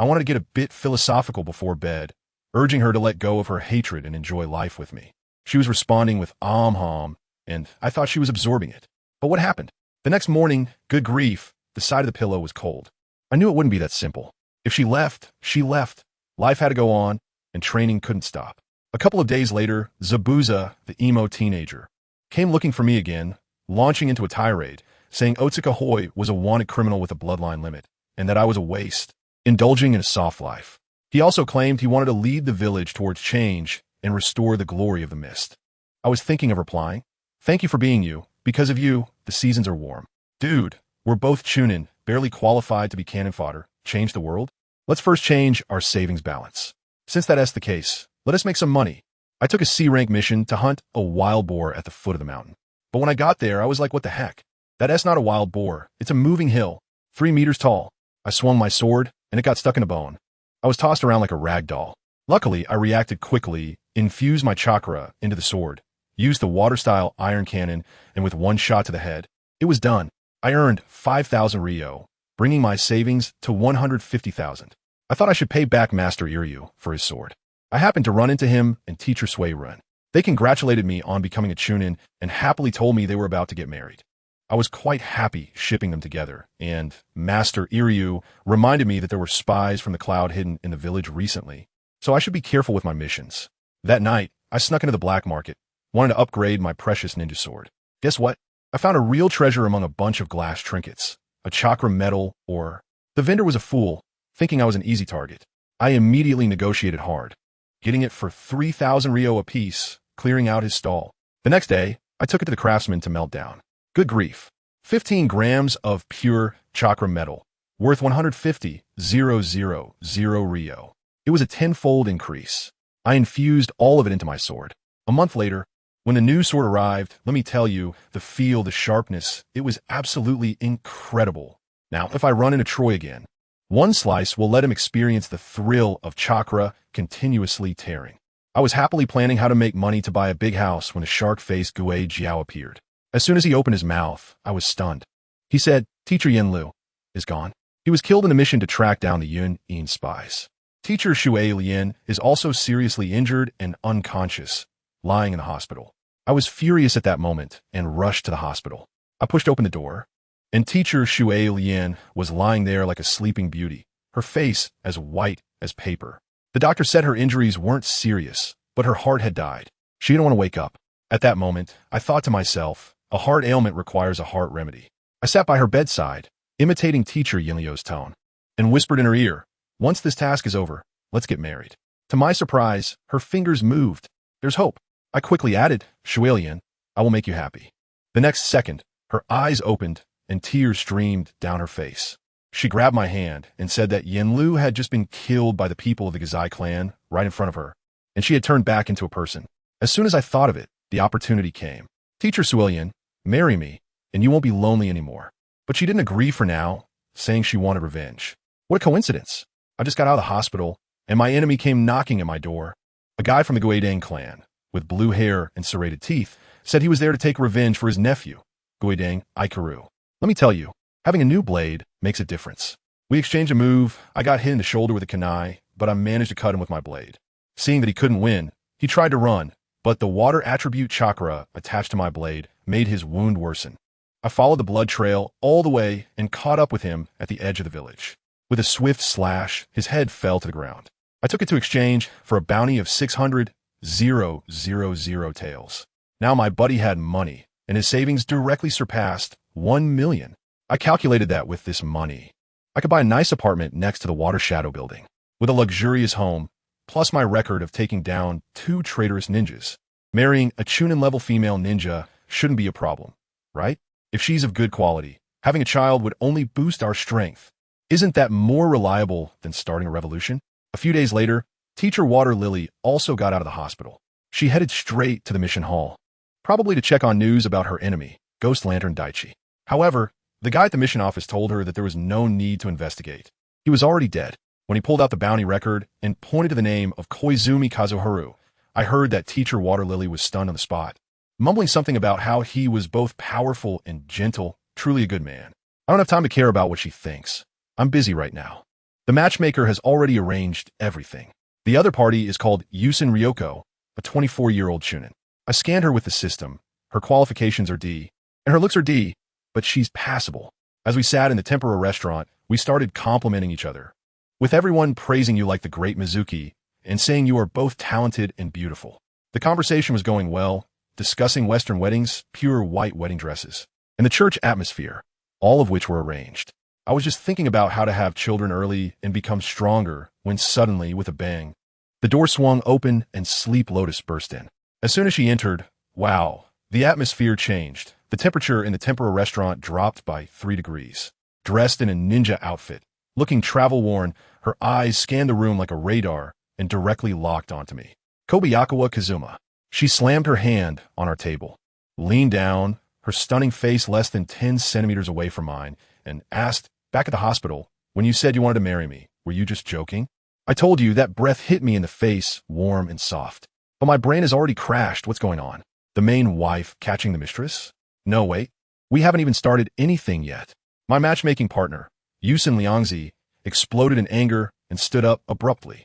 I wanted to get a bit philosophical before bed, urging her to let go of her hatred and enjoy life with me. She was responding with hom, and I thought she was absorbing it. But what happened? The next morning, good grief, the side of the pillow was cold. I knew it wouldn't be that simple. If she left, she left. Life had to go on, and training couldn't stop. A couple of days later, Zabuza, the emo teenager, came looking for me again, launching into a tirade, saying Otsuka Hoi was a wanted criminal with a bloodline limit, and that I was a waste, indulging in a soft life. He also claimed he wanted to lead the village towards change and restore the glory of the mist. I was thinking of replying, "Thank you for being you. Because of you, the seasons are warm." Dude, we're both chunin, barely qualified to be cannon fodder. Change the world? Let's first change our savings balance. Since that's the case, let us make some money. I took a C-rank mission to hunt a wild boar at the foot of the mountain. But when I got there, I was like, what the heck? That's not a wild boar. It's a moving hill, 3 meters tall. I swung my sword, and it got stuck in a bone. I was tossed around like a rag doll. Luckily, I reacted quickly, infused my chakra into the sword, used the water-style iron cannon, and with 1 shot to the head, it was done. I earned 5,000 Ryo, bringing my savings to 150,000. I thought I should pay back Master Iryu for his sword. I happened to run into him and Teacher Suirun. They congratulated me on becoming a chunin and happily told me they were about to get married. I was quite happy shipping them together, and Master Iryu reminded me that there were spies from the cloud hidden in the village recently, so I should be careful with my missions. That night, I snuck into the black market, wanted to upgrade my precious ninja sword. Guess what? I found a real treasure among a bunch of glass trinkets, a chakra medal, or... The vendor was a fool, thinking I was an easy target. I immediately negotiated hard, getting it for 3,000 Ryo apiece, clearing out his stall. The next day, I took it to the craftsman to melt down. Good grief. 15 grams of pure chakra metal, worth 150,000 Ryo. It was a 10-fold increase. I infused all of it into my sword. A month later, when the new sword arrived, let me tell you, the feel, the sharpness, it was absolutely incredible. Now, if I run into Troy again, 1 slice will let him experience the thrill of chakra continuously tearing. I was happily planning how to make money to buy a big house when a shark-faced Gue Jiao appeared. As soon as he opened his mouth, I was stunned. He said, Teacher Yin Lu is gone. He was killed in a mission to track down the Yun Yin spies. Teacher Shui Lian is also seriously injured and unconscious, lying in the hospital. I was furious at that moment and rushed to the hospital. I pushed open the door, and Teacher Shui Lian was lying there like a sleeping beauty, her face as white as paper. The doctor said her injuries weren't serious, but her heart had died. She didn't want to wake up. At that moment, I thought to myself, a heart ailment requires a heart remedy. I sat by her bedside, imitating Teacher Yinliu's tone, and whispered in her ear, once this task is over, let's get married. To my surprise, her fingers moved. There's hope. I quickly added, Shualian, I will make you happy. The next second, her eyes opened and tears streamed down her face. She grabbed my hand and said that Yinlu had just been killed by the people of the Gazai clan right in front of her, and she had turned back into a person. As soon as I thought of it, the opportunity came. Teacher Suilian, marry me, and you won't be lonely anymore. But she didn't agree for now, saying she wanted revenge. What a coincidence. I just got out of the hospital, and my enemy came knocking at my door. A guy from the Guidang clan, with blue hair and serrated teeth, said he was there to take revenge for his nephew, Guidang Ikaru. Let me tell you, having a new blade makes a difference. We exchanged a move. I got hit in the shoulder with a kunai, but I managed to cut him with my blade. Seeing that he couldn't win, he tried to run, but the water attribute chakra attached to my blade made his wound worsen. I followed the blood trail all the way and caught up with him at the edge of the village. With a swift slash, his head fell to the ground. I took it to exchange for a bounty of 600,000 taels. Now my buddy had money, and his savings directly surpassed 1 million. I calculated that with this money, I could buy a nice apartment next to the Water Shadow building, with a luxurious home, plus my record of taking down 2 traitorous ninjas. Marrying a Chunin-level female ninja shouldn't be a problem, right? If she's of good quality, having a child would only boost our strength. Isn't that more reliable than starting a revolution? A few days later, Teacher Water Lily also got out of the hospital. She headed straight to the mission hall, probably to check on news about her enemy, Ghost Lantern Daichi. However, the guy at the mission office told her that there was no need to investigate. He was already dead. When he pulled out the bounty record and pointed to the name of Koizumi Kazuharu, I heard that teacher Water Lily was stunned on the spot, mumbling something about how he was both powerful and gentle, truly a good man. I don't have time to care about what she thinks. I'm busy right now. The matchmaker has already arranged everything. The other party is called Yusin Ryoko, a 24-year-old shunin. I scanned her with the system. Her qualifications are D, and her looks are D, but she's passable. As we sat in the tempura restaurant, we started complimenting each other, with everyone praising you like the great Mizuki and saying you are both talented and beautiful. The conversation was going well, discussing Western weddings, pure white wedding dresses, and the church atmosphere, all of which were arranged. I was just thinking about how to have children early and become stronger when suddenly, with a bang, the door swung open and Sleep Lotus burst in. As soon as she entered, wow, the atmosphere changed. The temperature in the tempura restaurant dropped by 3 degrees. Dressed in a ninja outfit, looking travel-worn, her eyes scanned the room like a radar and directly locked onto me. Kobayakawa Kazuma. She slammed her hand on our table, leaned down, her stunning face less than 10 centimeters away from mine, and asked, back at the hospital, when you said you wanted to marry me, were you just joking? I told you that breath hit me in the face, warm and soft. But my brain has already crashed. What's going on? The main wife catching the mistress? No, wait. We haven't even started anything yet. My matchmaking partner, Yusin Liangzi, exploded in anger and stood up abruptly.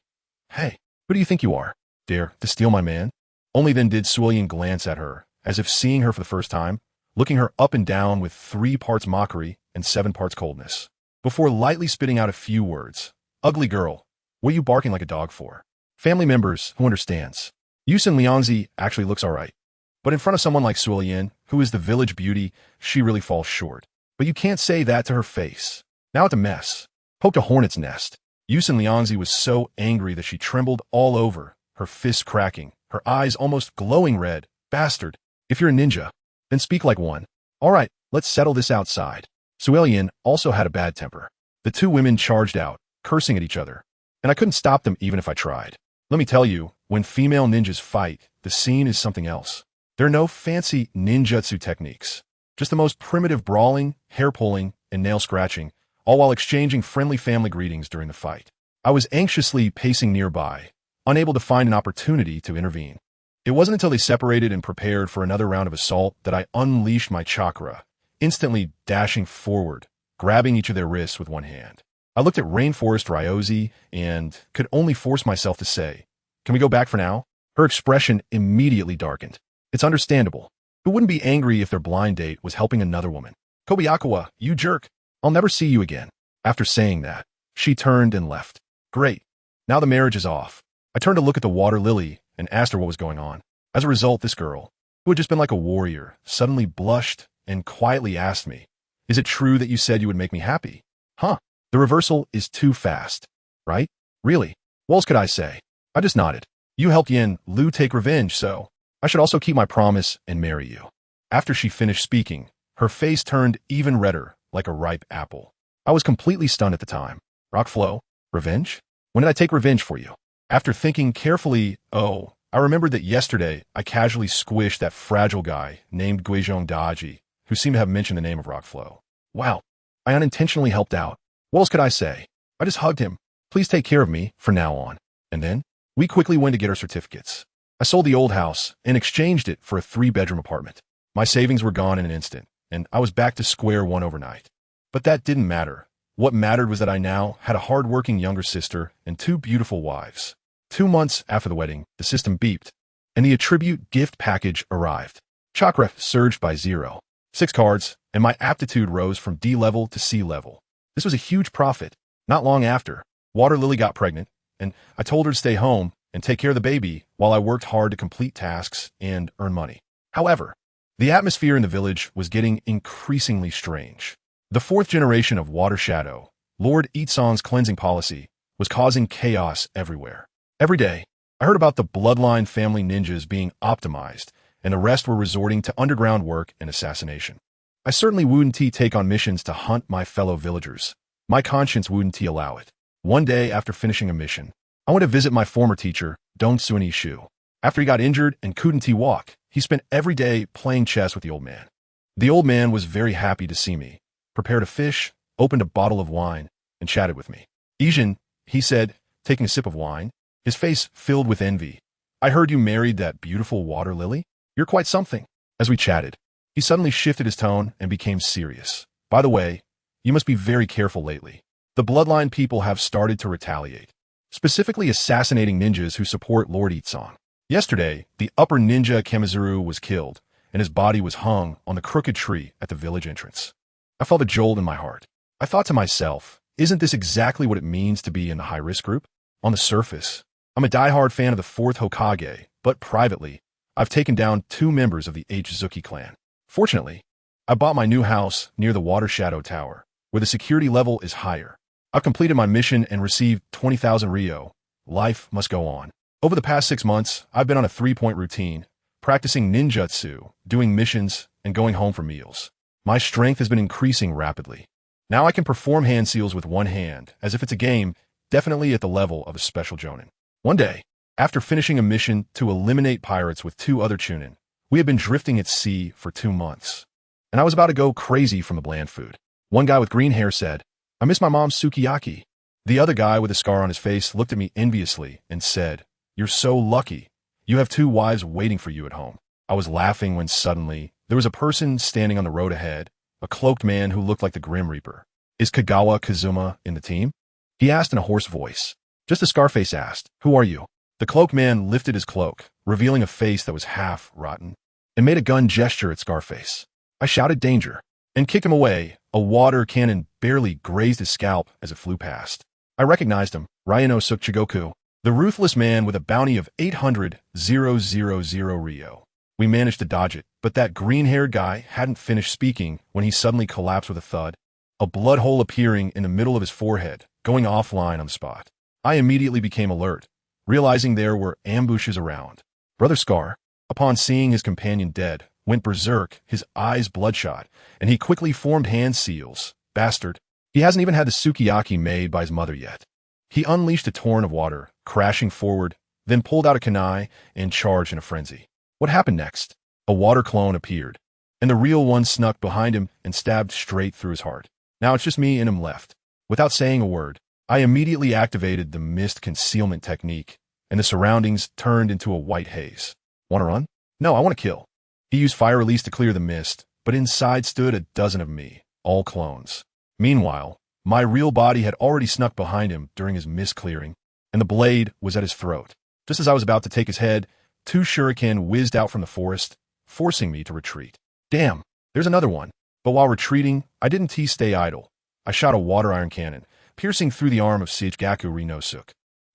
Hey, who do you think you are? Dare to steal my man? Only then did Suilian glance at her, as if seeing her for the first time, looking her up and down with 3 parts mockery and 7 parts coldness, before lightly spitting out a few words. Ugly girl, what are you barking like a dog for? Family members, who understands? Yusin Liangzi actually looks alright, but in front of someone like Suilian, who is the village beauty, she really falls short. But you can't say that to her face. Now it's a mess. Poked a hornet's nest. Yusin Liangzi was so angry that she trembled all over, her fists cracking, her eyes almost glowing red. Bastard, if you're a ninja, then speak like one. All right, let's settle this outside. Suilian also had a bad temper. The 2 women charged out, cursing at each other, and I couldn't stop them even if I tried. Let me tell you, when female ninjas fight, the scene is something else. There are no fancy ninjutsu techniques, just the most primitive brawling, hair-pulling, and nail-scratching, all while exchanging friendly family greetings during the fight. I was anxiously pacing nearby, unable to find an opportunity to intervene. It wasn't until they separated and prepared for another round of assault that I unleashed my chakra, instantly dashing forward, grabbing each of their wrists with one hand. I looked at Rainforest Ryozi and could only force myself to say, "Can we go back for now?" Her expression immediately darkened. It's understandable. Who wouldn't be angry if their blind date was helping another woman? Kobayakawa, you jerk. I'll never see you again. After saying that, she turned and left. Great. Now the marriage is off. I turned to look at the water lily and asked her what was going on. As a result, this girl, who had just been like a warrior, suddenly blushed and quietly asked me, "Is it true that you said you would make me happy?" Huh. The reversal is too fast, right? Really? What else could I say? I just nodded. You helped Yin Lu take revenge, so I should also keep my promise and marry you. After she finished speaking, her face turned even redder, like a ripe apple. I was completely stunned at the time. Rockflow? Revenge? When did I take revenge for you? After thinking carefully, I remembered that yesterday I casually squished that fragile guy named Guizhong Daji, who seemed to have mentioned the name of Rockflow. Wow, I unintentionally helped out. What else could I say? I just hugged him. Please take care of me from now on. And then, we quickly went to get our certificates. I sold the old house and exchanged it for a 3-bedroom apartment. My savings were gone in an instant, and I was back to square one overnight. But that didn't matter. What mattered was that I now had a hard-working younger sister and 2 beautiful wives. 2 months after the wedding, the system beeped, and the attribute gift package arrived. Chakra surged by 0. 6 cards, and my aptitude rose from D level to C level. This was a huge profit. Not long after, Water Lily got pregnant, and I told her to stay home and take care of the baby while I worked hard to complete tasks and earn money. However, the atmosphere in the village was getting increasingly strange. The 4th generation of Water Shadow, Lord Itsong's cleansing policy, was causing chaos everywhere. Every day, I heard about the bloodline family ninjas being optimized, and the rest were resorting to underground work and assassination. I certainly wouldn't take on missions to hunt my fellow villagers. My conscience wouldn't allow it. One day after finishing a mission, I went to visit my former teacher, Dong Suini Shu. After he got injured and couldn't walk, he spent every day playing chess with the old man. The old man was very happy to see me, prepared a fish, opened a bottle of wine, and chatted with me. "Ijin," he said, taking a sip of wine, his face filled with envy. "I heard you married that beautiful water lily? You're quite something." As we chatted, he suddenly shifted his tone and became serious. "By the way, you must be very careful lately. The bloodline people have started to retaliate, specifically assassinating ninjas who support Lord Itsong. Yesterday, the upper ninja Kamizuru was killed, and his body was hung on the crooked tree at the village entrance." I felt a jolt in my heart. I thought to myself, isn't this exactly what it means to be in the high-risk group? On the surface, I'm a die-hard fan of the 4th Hokage, but privately, I've taken down 2 members of the H-Zuki clan. Fortunately, I bought my new house near the Water Shadow Tower, where the security level is higher. I've completed my mission and received 20,000 Ryo. Life must go on. Over the past 6 months, I've been on a 3-point routine, practicing ninjutsu, doing missions, and going home for meals. My strength has been increasing rapidly. Now I can perform hand seals with one hand, as if it's a game, definitely at the level of a special jonin. One day, after finishing a mission to eliminate pirates with 2 other chunin, we had been drifting at sea for 2 months, and I was about to go crazy from the bland food. One guy with green hair said, "I miss my mom's sukiyaki." The other guy with a scar on his face looked at me enviously and said, "You're so lucky. You have 2 wives waiting for you at home." I was laughing when suddenly there was a person standing on the road ahead, a cloaked man who looked like the Grim Reaper. "Is Kazuma in the team?" he asked in a hoarse voice. Just as Scarface asked, "Who are you?" The cloaked man lifted his cloak, revealing a face that was half rotten, and made a gun gesture at Scarface. I shouted danger, and kicked him away. A water cannon barely grazed his scalp as it flew past. I recognized him, Ryano Sukchigoku, the ruthless man with a bounty of 800,000 Ryo. We managed to dodge it, but that green-haired guy hadn't finished speaking when he suddenly collapsed with a thud, a blood hole appearing in the middle of his forehead, going offline on the spot. I immediately became alert, realizing there were ambushes around. Brother Scar, upon seeing his companion dead, went berserk, his eyes bloodshot, and he quickly formed hand seals. Bastard. He hasn't even had the sukiyaki made by his mother yet. He unleashed a torrent of water, crashing forward, then pulled out a kunai and charged in a frenzy. What happened next? A water clone appeared, and the real one snuck behind him and stabbed straight through his heart. Now it's just me and him left. Without saying a word, I immediately activated the mist concealment technique, and the surroundings turned into a white haze. Want to run? No, I want to kill. He used fire release to clear the mist, but inside stood a dozen of me, all clones. Meanwhile, my real body had already snuck behind him during his mist clearing, and the blade was at his throat. Just as I was about to take his head, 2 shuriken whizzed out from the forest, forcing me to retreat. Damn, there's another one. But while retreating, I didn't stay idle. I shot a water iron cannon, piercing through the arm of Seigaku Rinosuke.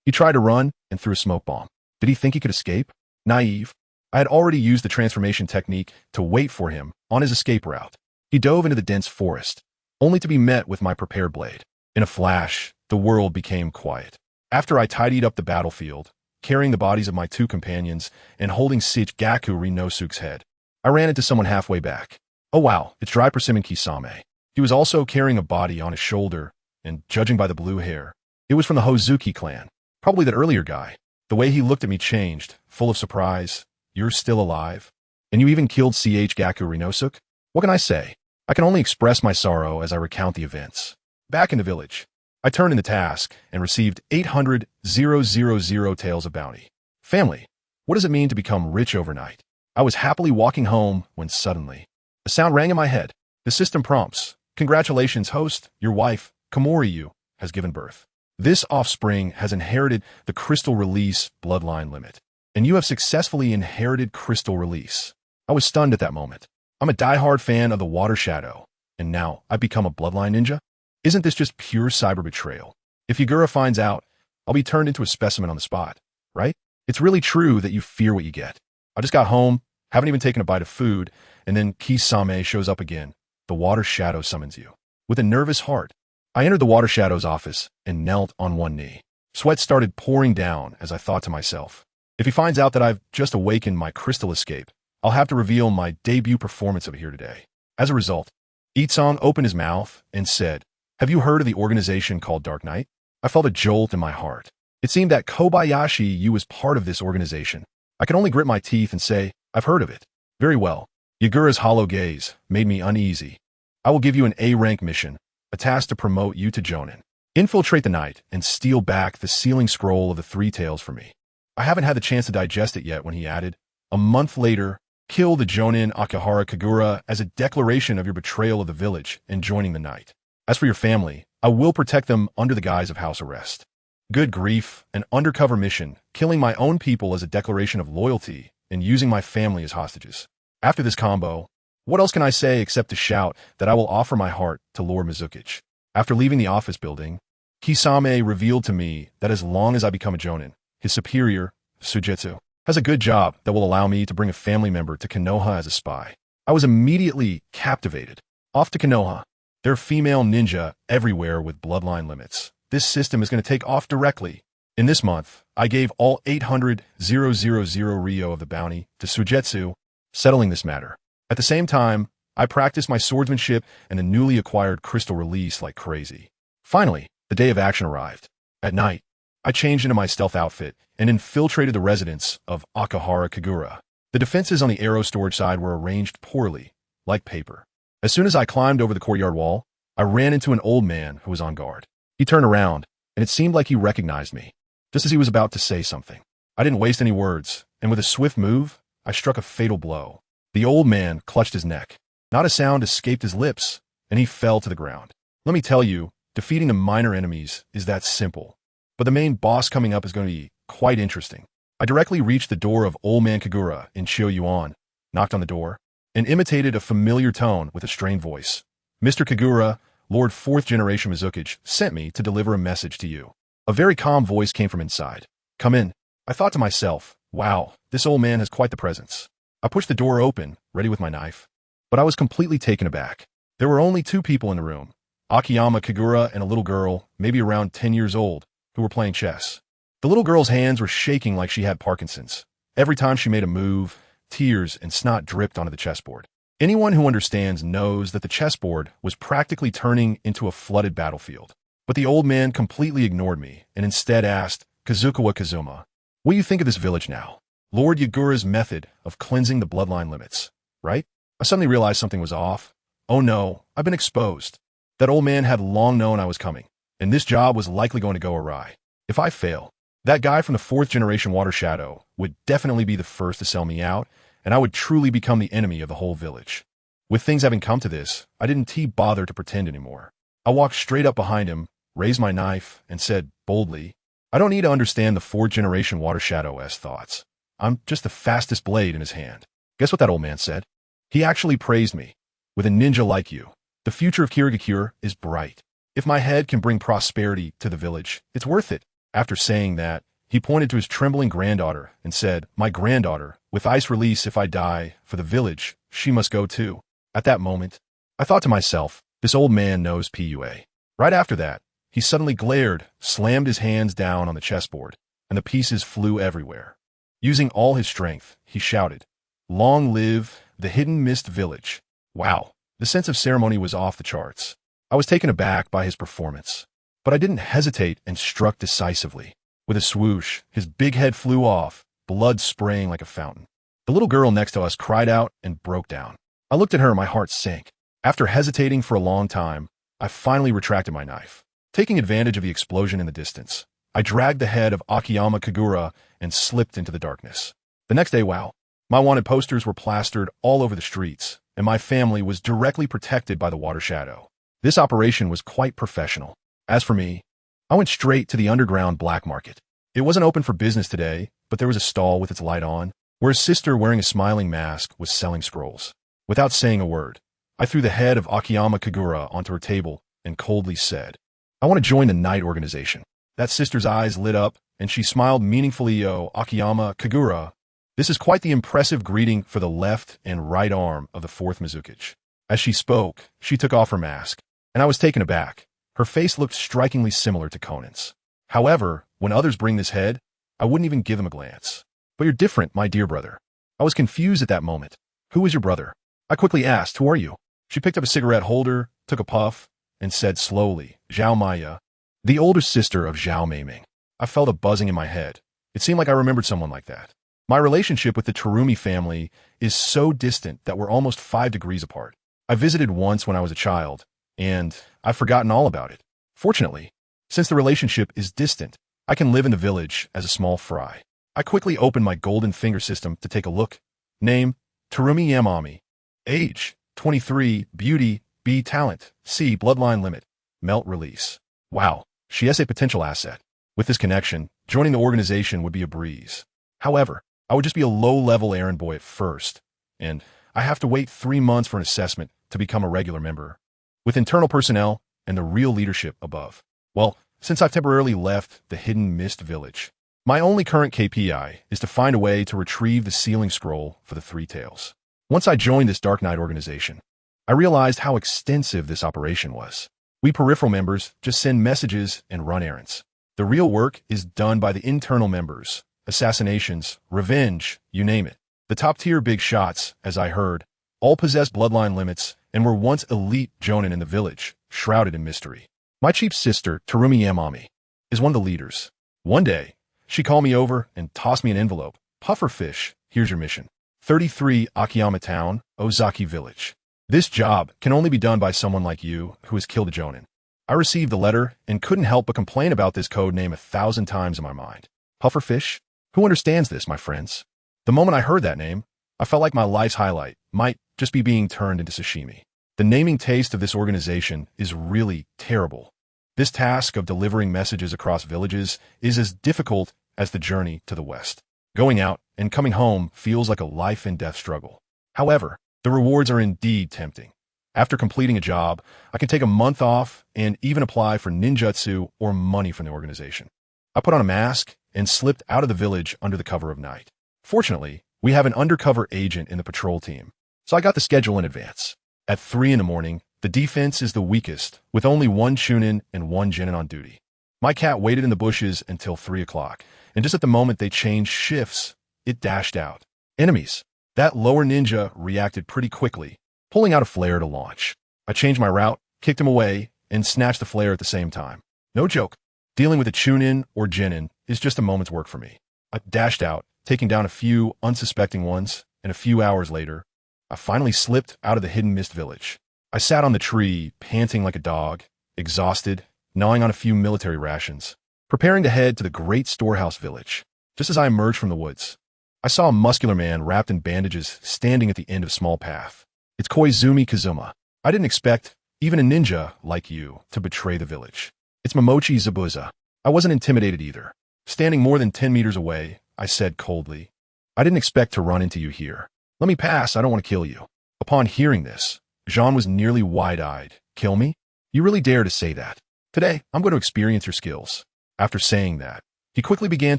He tried to run and threw a smoke bomb. Did he think he could escape? Naive. I had already used the transformation technique to wait for him on his escape route. He dove into the dense forest, only to be met with my prepared blade. In a flash, the world became quiet. After I tidied up the battlefield, carrying the bodies of my 2 companions and holding Seigaku Rinosuke's head, I ran into someone halfway back. Oh wow, it's Dry Persimmon Kisame. He was also carrying a body on his shoulder, and judging by the blue hair, it was from the Hozuki clan. Probably that earlier guy. The way he looked at me changed, full of surprise. "You're still alive? And you even killed Gaku Rinosuke?" What can I say? I can only express my sorrow as I recount the events. Back in the village, I turned in the task and received 800,000 taels of bounty. Family, what does it mean to become rich overnight? I was happily walking home when suddenly, a sound rang in my head. The system prompts, "Congratulations, host, your wife, Komoriyu, has given birth. This offspring has inherited the CrystalRelease bloodline limit, and you have successfully inherited CrystalRelease." I was stunned at that moment. I'm a die-hard fan of the Water Shadow, and now I've become a bloodline ninja? Isn't this just pure cyber betrayal? If Yagura finds out, I'll be turned into a specimen on the spot, right? It's really true that you fear what you get. I just got home, haven't even taken a bite of food, and then Kisame shows up again. The Water Shadow summons you. With a nervous heart, I entered the Water Shadow's office and knelt on one knee. Sweat started pouring down as I thought to myself, if he finds out that I've just awakened my crystal escape, I'll have to reveal my debut performance of here today. As a result, Itsong opened his mouth and said, "Have you heard of the organization called Dark Knight?" I felt a jolt in my heart. It seemed that Kobayashi was part of this organization. I could only grit my teeth and say, I've heard of it. Very well. Yagura's hollow gaze made me uneasy. I will give you an A-rank mission, a task to promote you to Jonin. Infiltrate the night and steal back the sealing scroll of the Three Tails for me. I haven't had the chance to digest it yet when he added, a month later, kill the Jonin Akihara Kagura as a declaration of your betrayal of the village and joining the night. As for your family, I will protect them under the guise of house arrest. Good grief, an undercover mission, killing my own people as a declaration of loyalty and using my family as hostages. After this combo, what else can I say except to shout that I will offer my heart to Lord Mizukichi? After leaving the office building, Kisame revealed to me that as long as I become a Jonin, his superior, Sujetsu, has a good job that will allow me to bring a family member to Konoha as a spy. I was immediately captivated. Off to Konoha. There are female ninja everywhere with bloodline limits. This system is going to take off directly. In this month, I gave all 800,000 Ryo of the bounty to Sujetsu, settling this matter. At the same time, I practiced my swordsmanship and the newly acquired CrystalRelease like crazy. Finally, the day of action arrived. At night, I changed into my stealth outfit and infiltrated the residence of Akihara Kagura. The defenses on the arrow storage side were arranged poorly, like paper. As soon as I climbed over the courtyard wall, I ran into an old man who was on guard. He turned around, and it seemed like he recognized me, just as he was about to say something. I didn't waste any words, and with a swift move, I struck a fatal blow. The old man clutched his neck. Not a sound escaped his lips, and he fell to the ground. Let me tell you, defeating the minor enemies is that simple. But the main boss coming up is going to be quite interesting. I directly reached the door of Old Man Kagura in Chiyoyuan, knocked on the door, and imitated a familiar tone with a strained voice. Mr. Kagura, Lord 4th Generation Mizukichi, sent me to deliver a message to you. A very calm voice came from inside. Come in. I thought to myself, wow, this old man has quite the presence. I pushed the door open, ready with my knife. But I was completely taken aback. There were only two people in the room, Akiyama Kagura and a little girl, maybe around 10 years old, who were playing chess. The little girl's hands were shaking like she had Parkinson's. Every time she made a move, tears and snot dripped onto the chessboard. Anyone who understands knows that the chessboard was practically turning into a flooded battlefield. But the old man completely ignored me and instead asked, Kazukawa Kazuma, what do you think of this village now? Lord Yagura's method of cleansing the bloodline limits, right? I suddenly realized something was off. Oh no, I've been exposed. That old man had long known I was coming, and this job was likely going to go awry. If I fail, that guy from the 4th Generation Water Shadow would definitely be the first to sell me out, and I would truly become the enemy of the whole village. With things having come to this, I didn't bother to pretend anymore. I walked straight up behind him, raised my knife, and said boldly, I don't need to understand the 4th Generation Water Shadow's thoughts. I'm just the fastest blade in his hand. Guess what that old man said? He actually praised me. With a ninja like you, the future of Kirigakure is bright. If my head can bring prosperity to the village, it's worth it. After saying that, he pointed to his trembling granddaughter and said, my granddaughter, with ice release if I die, for the village, she must go too. At that moment, I thought to myself, this old man knows PUA. Right after that, he suddenly glared, slammed his hands down on the chessboard, and the pieces flew everywhere. Using all his strength, he shouted, long live the Hidden Mist Village. Wow, the sense of ceremony was off the charts. I was taken aback by his performance, but I didn't hesitate and struck decisively. With a swoosh, his big head flew off, blood spraying like a fountain. The little girl next to us cried out and broke down. I looked at her and my heart sank. After hesitating for a long time, I finally retracted my knife. Taking advantage of the explosion in the distance, I dragged the head of Akiyama Kagura and slipped into the darkness. The next day, wow, my wanted posters were plastered all over the streets, and my family was directly protected by the Water Shadow. This operation was quite professional. As for me, I went straight to the underground black market. It wasn't open for business today, but there was a stall with its light on, where a sister wearing a smiling mask was selling scrolls. Without saying a word, I threw the head of Akiyama Kagura onto her table and coldly said, I want to join the night organization. That sister's eyes lit up, and she smiled meaningfully. Akiyama Kagura, this is quite the impressive greeting for the left and right arm of the 4th Mizukichi. As she spoke, she took off her mask, and I was taken aback. Her face looked strikingly similar to Conan's. However, when others bring this head, I wouldn't even give them a glance. But you're different, my dear brother. I was confused at that moment. Who is your brother? I quickly asked, who are you? She picked up a cigarette holder, took a puff, and said slowly, Zhao Maya, the older sister of Zhao Meiming. I felt a buzzing in my head. It seemed like I remembered someone like that. My relationship with the Terumi family is so distant that we're almost 5 degrees apart. I visited once when I was a child, and I've forgotten all about it. Fortunately, since the relationship is distant, I can live in the village as a small fry. I quickly opened my golden finger system to take a look. Name, Terumi Yamami. Age, 23, beauty, B talent, C bloodline limit, melt release. Wow, she has a potential asset. With this connection, joining the organization would be a breeze. However, I would just be a low-level errand boy at first, and I have to wait 3 months for an assessment to become a regular member. With internal personnel and the real leadership above. Well, since I've temporarily left the Hidden Mist Village, my only current KPI is to find a way to retrieve the sealing scroll for the Three Tails. Once I joined this Dark Knight organization, I realized how extensive this operation was. We peripheral members just send messages and run errands. The real work is done by the internal members. Assassinations, revenge, you name it. The top-tier big shots, as I heard, all possess bloodline limits and were once elite jonin in the village, shrouded in mystery. My chief sister, Terumi Yamami, is one of the leaders. One day, she called me over and tossed me an envelope. Pufferfish, here's your mission. 33 Akiyama Town, Ozaki Village. This job can only be done by someone like you who has killed a jonin. I received the letter and couldn't help but complain about this code name 1,000 times in my mind. Pufferfish? Who understands this, my friends? The moment I heard that name, I felt like my life's highlight might just be being turned into sashimi. The naming taste of this organization is really terrible. This task of delivering messages across villages is as difficult as the journey to the west. Going out and coming home feels like a life and death struggle. However, the rewards are indeed tempting. After completing a job, I can take a month off and even apply for ninjutsu or money from the organization. I put on a mask and slipped out of the village under the cover of night. Fortunately, we have an undercover agent in the patrol team, so I got the schedule in advance. At 3 in the morning, the defense is the weakest, with only 1 chunin and 1 genin on duty. My cat waited in the bushes until 3 o'clock, and just at the moment they changed shifts, it dashed out. Enemies. That lower ninja reacted pretty quickly, pulling out a flare to launch. I changed my route, kicked him away, and snatched the flare at the same time. No joke. Dealing with a chunin or genin is just a moment's work for me. I dashed out, taking down a few unsuspecting ones, and a few hours later, I finally slipped out of the Hidden Mist Village. I sat on the tree, panting like a dog, exhausted, gnawing on a few military rations, preparing to head to the great storehouse village. Just as I emerged from the woods, I saw a muscular man wrapped in bandages standing at the end of a small path. It's Koizumi Kazuma. I didn't expect even a ninja like you to betray the village. It's Momochi Zabuza. I wasn't intimidated either. Standing more than 10 meters away, I said coldly, I didn't expect to run into you here. Let me pass, I don't want to kill you. Upon hearing this, Jean was nearly wide-eyed. Kill me? You really dare to say that? Today, I'm going to experience your skills. After saying that, he quickly began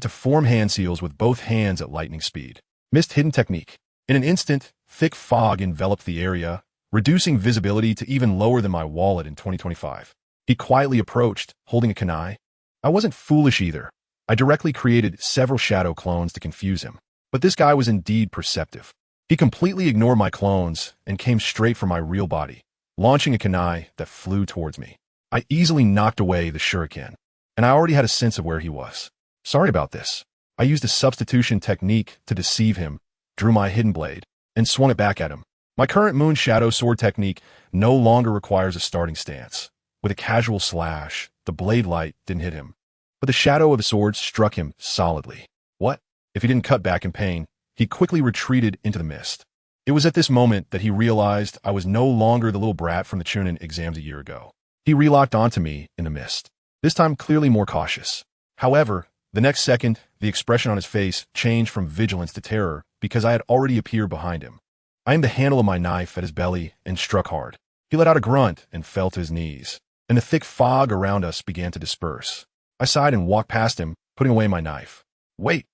to form hand seals with both hands at lightning speed. Mist hidden technique. In an instant, thick fog enveloped the area, reducing visibility to even lower than my wallet in 2025. He quietly approached, holding a kunai. I wasn't foolish either. I directly created several shadow clones to confuse him. But this guy was indeed perceptive. He completely ignored my clones and came straight for my real body, launching a kunai that flew towards me. I easily knocked away the shuriken, and I already had a sense of where he was. Sorry about this. I used a substitution technique to deceive him, drew my hidden blade, and swung it back at him. My current moon shadow sword technique no longer requires a starting stance. With a casual slash, the blade light didn't hit him, but the shadow of the sword struck him solidly. What? If he didn't cut back in pain, he quickly retreated into the mist. It was at this moment that he realized I was no longer the little brat from the Chunin exams a year ago. He relocked onto me in the mist, this time clearly more cautious. However, the next second, the expression on his face changed from vigilance to terror because I had already appeared behind him. I aimed the handle of my knife at his belly and struck hard. He let out a grunt and fell to his knees, and the thick fog around us began to disperse. I sighed and walked past him, putting away my knife. Wait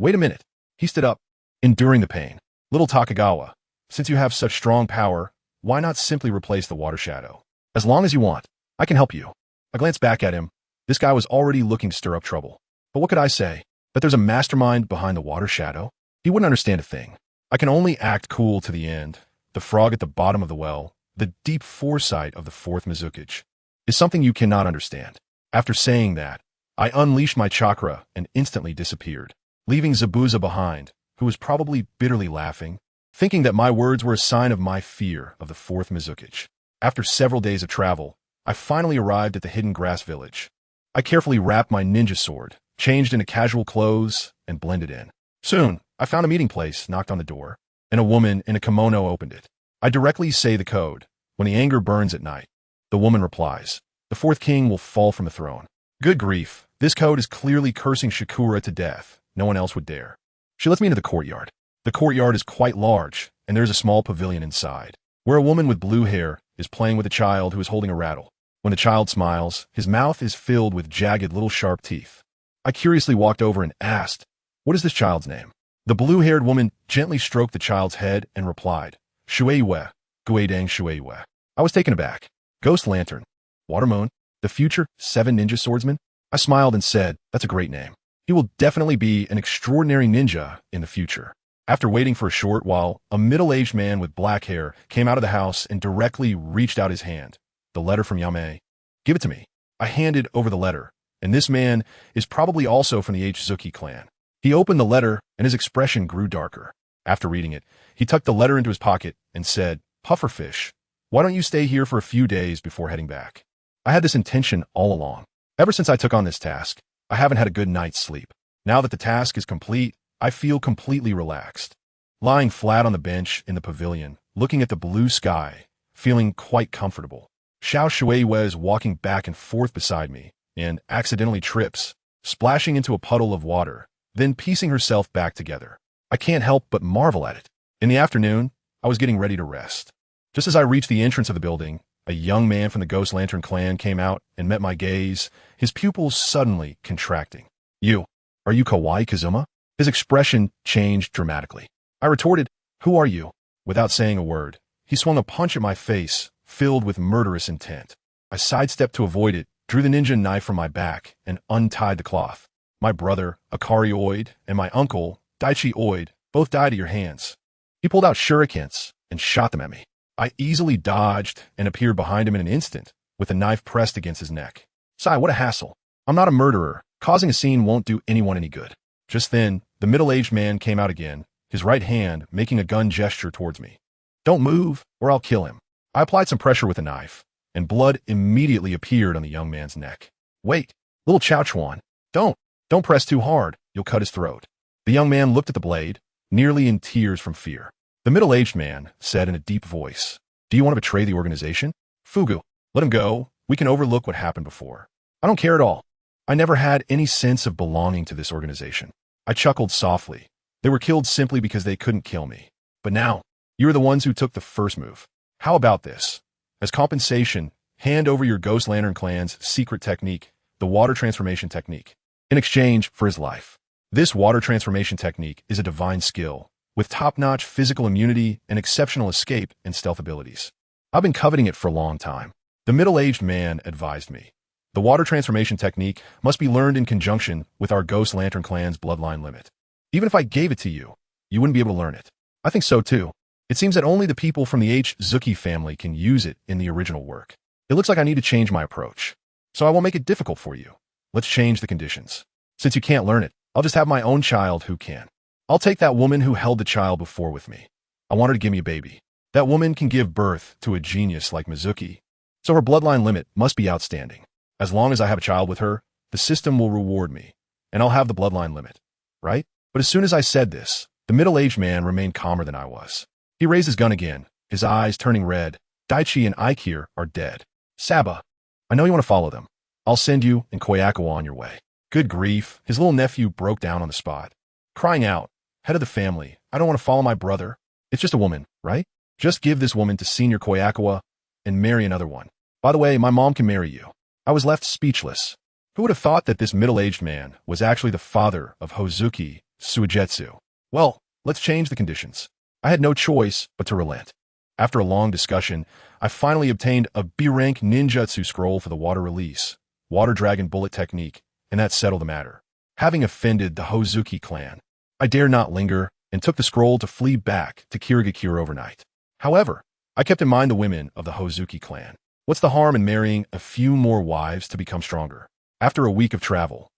a minute. He stood up, enduring the pain. Little Takagawa, since you have such strong power, why not simply replace the water shadow? As long as you want, I can help you. I glanced back at him. This guy was already looking to stir up trouble. But what could I say? That there's a mastermind behind the water shadow? He wouldn't understand a thing. I can only act cool to the end. The frog at the bottom of the well, the deep foresight of the fourth Mizukage, is something you cannot understand. After saying that, I unleashed my chakra and instantly disappeared, leaving Zabuza behind, who was probably bitterly laughing, thinking that my words were a sign of my fear of the fourth Mizukage. After several days of travel, I finally arrived at the hidden grass village. I carefully wrapped my ninja sword, changed into casual clothes, and blended in. Soon, I found a meeting place, knocked on the door, and a woman in a kimono opened it. I directly say the code. When the anger burns at night, the woman replies, the fourth king will fall from the throne. Good grief, this code is clearly cursing Shakura to death. No one else would dare. She lets me into the courtyard. The courtyard is quite large, and there's a small pavilion inside, where a woman with blue hair is playing with a child who is holding a rattle. When the child smiles, his mouth is filled with jagged little sharp teeth. I curiously walked over and asked, what is this child's name? The blue-haired woman gently stroked the child's head and replied, Shueiwe, Guedang Shueiwe. I was taken aback. Ghost Lantern, Water Moon, the future 7 ninja swordsman? I smiled and said, that's a great name. He will definitely be an extraordinary ninja in the future. After waiting for a short while, a middle-aged man with black hair came out of the house and directly reached out his hand. The letter from Yame. Give it to me. I handed over the letter, and this man is probably also from the H-Zuki clan. He opened the letter, and his expression grew darker. After reading it, he tucked the letter into his pocket and said, Pufferfish, why don't you stay here for a few days before heading back? I had this intention all along. Ever since I took on this task, I haven't had a good night's sleep. Now that the task is complete, I feel completely relaxed. Lying flat on the bench in the pavilion, looking at the blue sky, feeling quite comfortable. Xiao Shueiwe is walking back and forth beside me and accidentally trips, splashing into a puddle of water, then piecing herself back together. I can't help but marvel at it. In the afternoon, I was getting ready to rest. Just as I reached the entrance of the building, a young man from the Ghost Lantern clan came out and met my gaze, his pupils suddenly contracting. Are you Kawaii Kazuma? His expression changed dramatically. I retorted, who are you? Without saying a word, he swung a punch at my face, filled with murderous intent. I sidestepped to avoid it, drew the ninja knife from my back, and untied the cloth. My brother, Akari Oid, and my uncle, Daichi Oid, both died at your hands. He pulled out shurikens and shot them at me. I easily dodged and appeared behind him in an instant, with the knife pressed against his neck. Sigh, what a hassle. I'm not a murderer. Causing a scene won't do anyone any good. Just then, the middle-aged man came out again, his right hand making a gun gesture towards me. Don't move, or I'll kill him. I applied some pressure with the knife, and blood immediately appeared on the young man's neck. Wait, little Chao Chuan. Don't press too hard, you'll cut his throat. The young man looked at the blade, nearly in tears from fear. The middle-aged man said in a deep voice, do you want to betray the organization? Fugu, let him go. We can overlook what happened before. I don't care at all. I never had any sense of belonging to this organization. I chuckled softly. They were killed simply because they couldn't kill me. But now, you're the ones who took the first move. How about this? As compensation, hand over your Ghost Lantern clan's secret technique, the water transformation technique, in exchange for his life. This water transformation technique is a divine skill, with top-notch physical immunity and exceptional escape and stealth abilities. I've been coveting it for a long time. The middle-aged man advised me. The water transformation technique must be learned in conjunction with our Ghost Lantern clan's bloodline limit. Even if I gave it to you, you wouldn't be able to learn it. I think so too. It seems that only the people from the H-Zuki family can use it in the original work. It looks like I need to change my approach. So I won't make it difficult for you. Let's change the conditions. Since you can't learn it, I'll just have my own child who can. I'll take that woman who held the child before with me. I want her to give me a baby. That woman can give birth to a genius like Mizuki. So her bloodline limit must be outstanding. As long as I have a child with her, the system will reward me, and I'll have the bloodline limit, right? But as soon as I said this, the middle-aged man remained calmer than I was. He raised his gun again, his eyes turning red. Daichi and Aikir are dead. Saba, I know you want to follow them. I'll send you and Kobayakawa on your way. Good grief, his little nephew broke down on the spot, crying out, head of the family, I don't want to follow my brother. It's just a woman, right? Just give this woman to Senior Kobayakawa and marry another one. By the way, my mom can marry you. I was left speechless. Who would have thought that this middle-aged man was actually the father of Hozuki Suigetsu? Well, let's change the conditions. I had no choice but to relent. After a long discussion, I finally obtained a B-rank ninjutsu scroll for the water release, water dragon bullet technique, and that settled the matter. Having offended the Hozuki clan, I dared not linger and took the scroll to flee back to Kirigakure overnight. However, I kept in mind the women of the Hozuki clan. What's the harm in marrying a few more wives to become stronger? After a week of travel,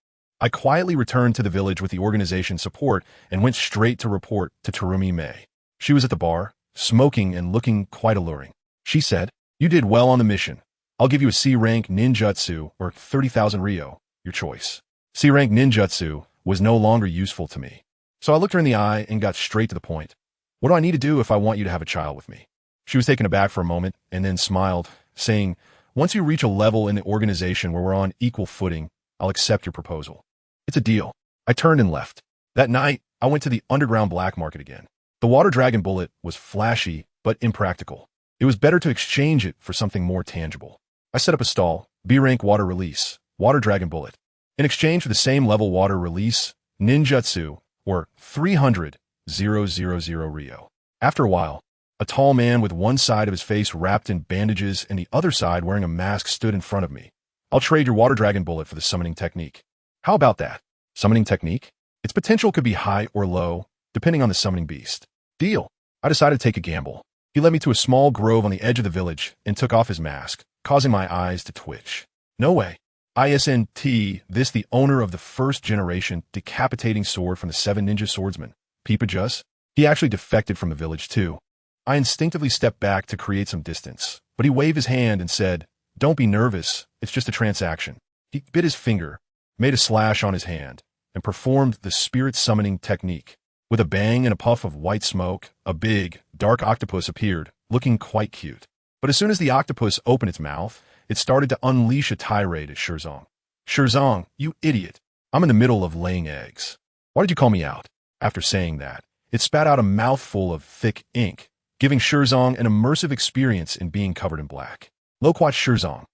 I quietly returned to the village with the organization's support and went straight to report to Terumi Mei. She was at the bar, smoking and looking quite alluring. She said, "You did well on the mission. I'll give you a C-rank ninjutsu or 30,000 Ryo, your choice." C-rank ninjutsu was no longer useful to me. So I looked her in the eye and got straight to the point. "What do I need to do if I want you to have a child with me?" She was taken aback for a moment and then smiled, saying, "Once you reach a level in the organization where we're on equal footing, I'll accept your proposal." "It's a deal." I turned and left. That night, I went to the underground black market again. The water dragon bullet was flashy, but impractical. It was better to exchange it for something more tangible. I set up a stall, B-rank water release, water dragon bullet. In exchange for the same level water release, ninjutsu, or 300,000 Ryo. After a while, a tall man with one side of his face wrapped in bandages and the other side wearing a mask stood in front of me. "I'll trade your water dragon bullet for the summoning technique." "How about that?" "Summoning technique? Its potential could be high or low, depending on the summoning beast." "Deal." I decided to take a gamble. He led me to a small grove on the edge of the village and took off his mask, causing my eyes to twitch. "No way. Isn't this the owner of the first-generation decapitating sword from the 7 ninja swordsmen, Peepajus? He actually defected from the village, too." I instinctively stepped back to create some distance, but he waved his hand and said, "Don't be nervous, it's just a transaction." He bit his finger, made a slash on his hand, and performed the spirit summoning technique. With a bang and a puff of white smoke, a big, dark octopus appeared, looking quite cute. But as soon as the octopus opened its mouth, it started to unleash a tirade at Shirzong. "Shirzong, you idiot. I'm in the middle of laying eggs. Why did you call me out?" After saying that, it spat out a mouthful of thick ink, giving Shirzong an immersive experience in being covered in black. Loquat Shirzong,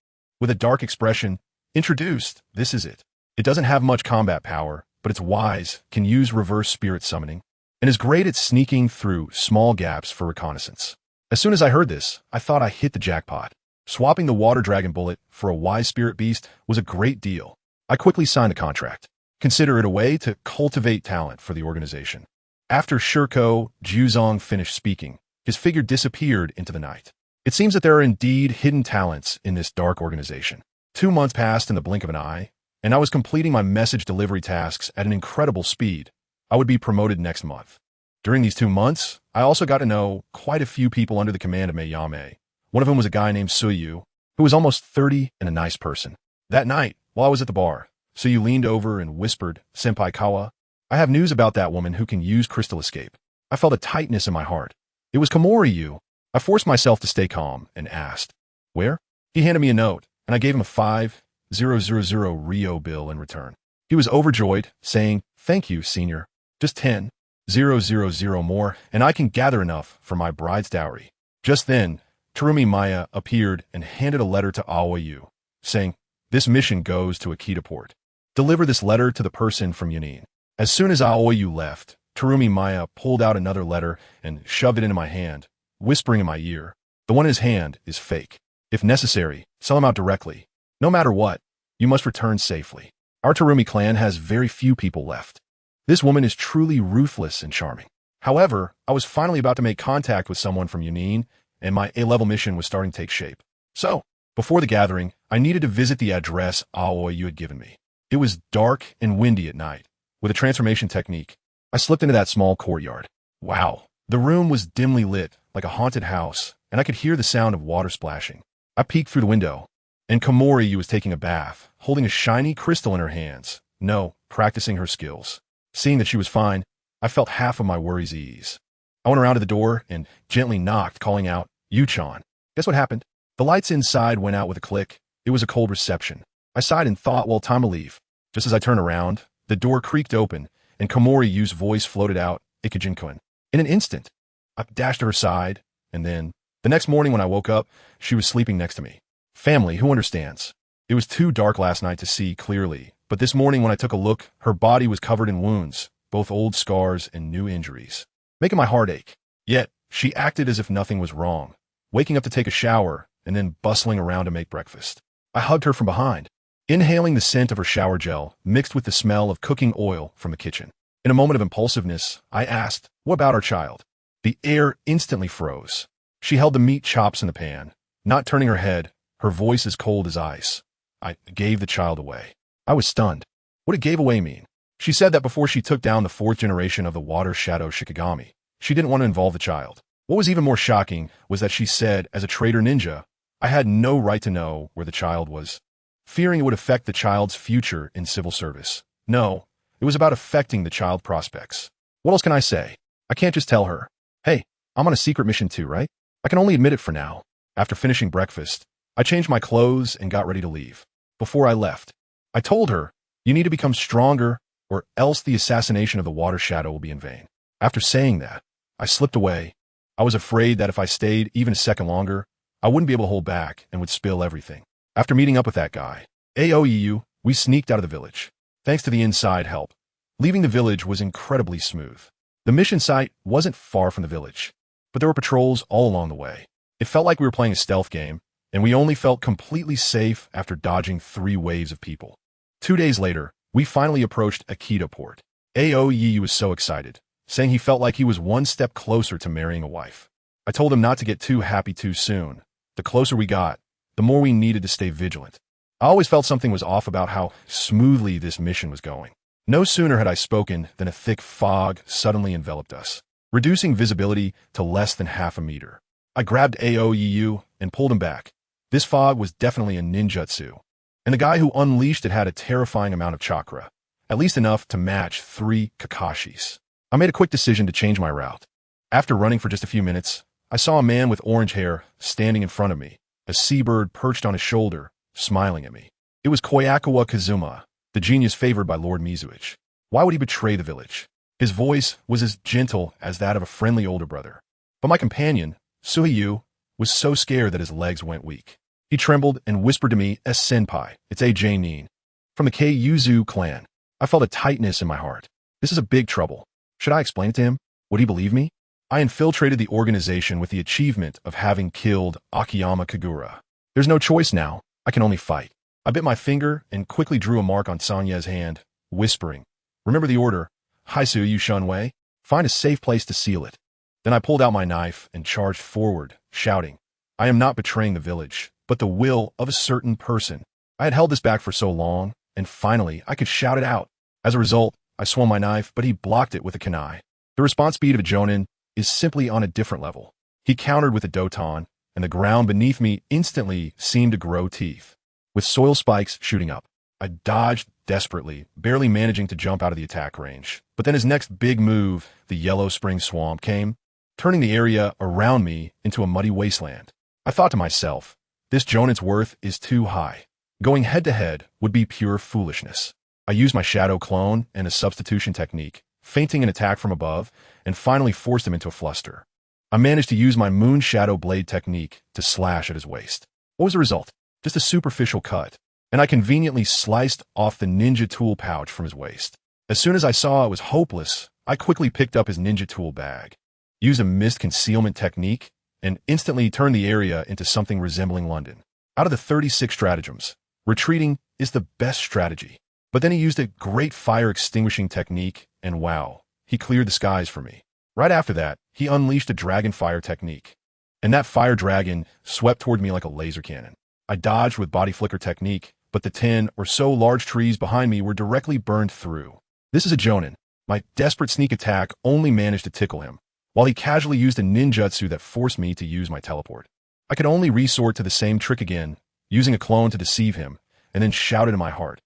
with a dark expression, introduced, "This is it. It doesn't have much combat power, but it's wise, can use reverse spirit summoning, and is great at sneaking through small gaps for reconnaissance." As soon as I heard this, I thought I hit the jackpot. Swapping the water dragon bullet for a wise spirit beast was a great deal. I quickly signed the contract. Consider it a way to cultivate talent for the organization. After Shirko Juzong finished speaking, his figure disappeared into the night. It seems that there are indeed hidden talents in this dark organization. 2 months passed in the blink of an eye, and I was completing my message delivery tasks at an incredible speed. I would be promoted next month. During these 2 months, I also got to know quite a few people under the command of Meiyame. One of them was a guy named Suyu, who was almost 30 and a nice person. That night, while I was at the bar, Suyu leaned over and whispered, "Senpai Kawa, I have news about that woman who can use crystal escape." I felt a tightness in my heart. "It was Komori-yu." I forced myself to stay calm and asked, "Where?" He handed me a note, and I gave him a 5,000 Ryo bill in return. He was overjoyed, saying, "Thank you, senior. Just 10,000 more, and I can gather enough for my bride's dowry." Just then, Terumi Maya appeared and handed a letter to Aoyu, saying, "This mission goes to Akita Port. Deliver this letter to the person from Yunin." As soon as Aoyu left, Terumi Maya pulled out another letter and shoved it into my hand, whispering in my ear, "The one in his hand is fake. If necessary, sell him out directly. No matter what, you must return safely. Our Terumi clan has very few people left. This woman is truly ruthless and charming." However, I was finally about to make contact with someone from Yunin, and my A-level mission was starting to take shape. So, before the gathering, I needed to visit the address Aoyu had given me. It was dark and windy at night. With a transformation technique, I slipped into that small courtyard. Wow. The room was dimly lit, like a haunted house, and I could hear the sound of water splashing. I peeked through the window, and Komori was taking a bath, holding a shiny crystal in her hands. No, practicing her skills. Seeing that she was fine, I felt half of my worries ease. I went around to the door and gently knocked, calling out, "Yu-chan." Guess what happened? The lights inside went out with a click. It was a cold reception. I sighed and thought, well, time to leave. Just as I turned around, the door creaked open, and Komori-yu's voice floated out, "Ikijin-kun." In an instant, I dashed to her side, and then, the next morning when I woke up, she was sleeping next to me. Family, who understands? It was too dark last night to see clearly, but this morning when I took a look, her body was covered in wounds, both old scars and new injuries, making my heart ache. Yet, she acted as if nothing was wrong, waking up to take a shower, and then bustling around to make breakfast. I hugged her from behind, inhaling the scent of her shower gel mixed with the smell of cooking oil from the kitchen. In a moment of impulsiveness, I asked, "What about our child?" The air instantly froze. She held the meat chops in the pan, not turning her head, her voice as cold as ice. "I gave the child away." I was stunned. What did gave away mean? She said that before she took down the fourth generation of the Water Shadow Shikigami, she didn't want to involve the child. What was even more shocking was that she said, as a traitor ninja, I had no right to know where the child was, fearing it would affect the child's future in civil service. No, it was about affecting the child prospects. What else can I say? I can't just tell her, hey, I'm on a secret mission too, right? I can only admit it for now. After finishing breakfast, I changed my clothes and got ready to leave. Before I left, I told her, you need to become stronger or else the assassination of the Water Shadow will be in vain. After saying that, I slipped away. I was afraid that if I stayed even a second longer, I wouldn't be able to hold back and would spill everything. After meeting up with that guy, AOEU, we sneaked out of the village. Thanks to the inside help, leaving the village was incredibly smooth. The mission site wasn't far from the village, but there were patrols all along the way. It felt like we were playing a stealth game, and we only felt completely safe after dodging 3 waves of people. 2 days later, we finally approached Akita Port. AOEU was so excited, saying he felt like he was 1 step closer to marrying a wife. I told him not to get too happy too soon. The closer we got, the more we needed to stay vigilant. I always felt something was off about how smoothly this mission was going. No sooner had I spoken than a thick fog suddenly enveloped us, reducing visibility to less than half a meter. I grabbed AOEU and pulled him back. This fog was definitely a ninjutsu, and the guy who unleashed it had a terrifying amount of chakra, at least enough to match 3 Kakashis. I made a quick decision to change my route. After running for just a few minutes, I saw a man with orange hair standing in front of me, a seabird perched on his shoulder, smiling at me. It was Kobayakawa Kazuma, the genius favored by Lord Mizuichi. Why would he betray the village? His voice was as gentle as that of a friendly older brother. But my companion, Suhiyu, was so scared that his legs went weak. He trembled and whispered to me, senpai, it's AJ Nin, from the K-Yuzu clan. I felt a tightness in my heart. This is a big trouble. Should I explain it to him? Would he believe me? I infiltrated the organization with the achievement of having killed Akiyama Kagura. There's no choice now. I can only fight. I bit my finger and quickly drew a mark on Sanya's hand, whispering, remember the order, Haisu Yu Shunwei? Find a safe place to seal it. Then I pulled out my knife and charged forward, shouting, I am not betraying the village, but the will of a certain person. I had held this back for so long, and finally I could shout it out. As a result, I swung my knife, but he blocked it with a kunai. The response speed of a Jonin is simply on a different level. He countered with a Doton, and the ground beneath me instantly seemed to grow teeth, with soil spikes shooting up. I dodged desperately, barely managing to jump out of the attack range. But then his next big move, the Yellow Spring Swamp, came, turning the area around me into a muddy wasteland. I thought to myself, this Jonin's worth is too high. Going head-to-head would be pure foolishness. I used my shadow clone and a substitution technique, feinting an attack from above, and finally forced him into a fluster. I managed to use my Moon Shadow Blade technique to slash at his waist. What was the result? Just a superficial cut, and I conveniently sliced off the ninja tool pouch from his waist. As soon as I saw it was hopeless, I quickly picked up his ninja tool bag, used a mist concealment technique, and instantly turned the area into something resembling London. Out of the 36 stratagems, retreating is the best strategy. But then he used a great fire extinguishing technique, and wow, he cleared the skies for me. Right after that, he unleashed a dragon fire technique, and that fire dragon swept toward me like a laser cannon. I dodged with body flicker technique, but the 10 or so large trees behind me were directly burned through. This is a Jonin. My desperate sneak attack only managed to tickle him, while he casually used a ninjutsu that forced me to use my teleport. I could only resort to the same trick again, using a clone to deceive him, and then shouted in my heart,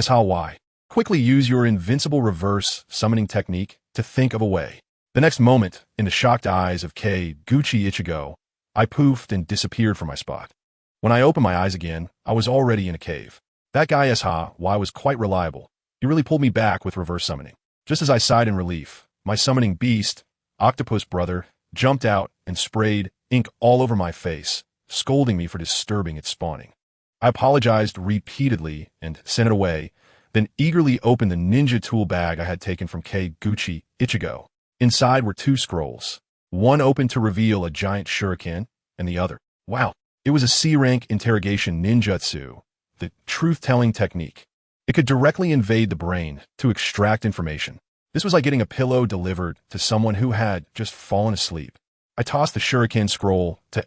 why? Quickly use your invincible reverse summoning technique to think of a way. The next moment, in the shocked eyes of Gucci Ichigo, I poofed and disappeared from my spot. When I opened my eyes again, I was already in a cave. That guy why was quite reliable. He really pulled me back with reverse summoning. Just as I sighed in relief, my summoning beast, Octopus Brother, jumped out and sprayed ink all over my face, scolding me for disturbing its spawning. I apologized repeatedly and sent it away, then eagerly opened the ninja tool bag I had taken from Gucci Ichigo. Inside were 2 scrolls. One open to reveal a giant shuriken, and the other, wow, it was a C-rank interrogation ninjutsu, the truth-telling technique. It could directly invade the brain to extract information. This was like getting a pillow delivered to someone who had just fallen asleep. I tossed the shuriken scroll to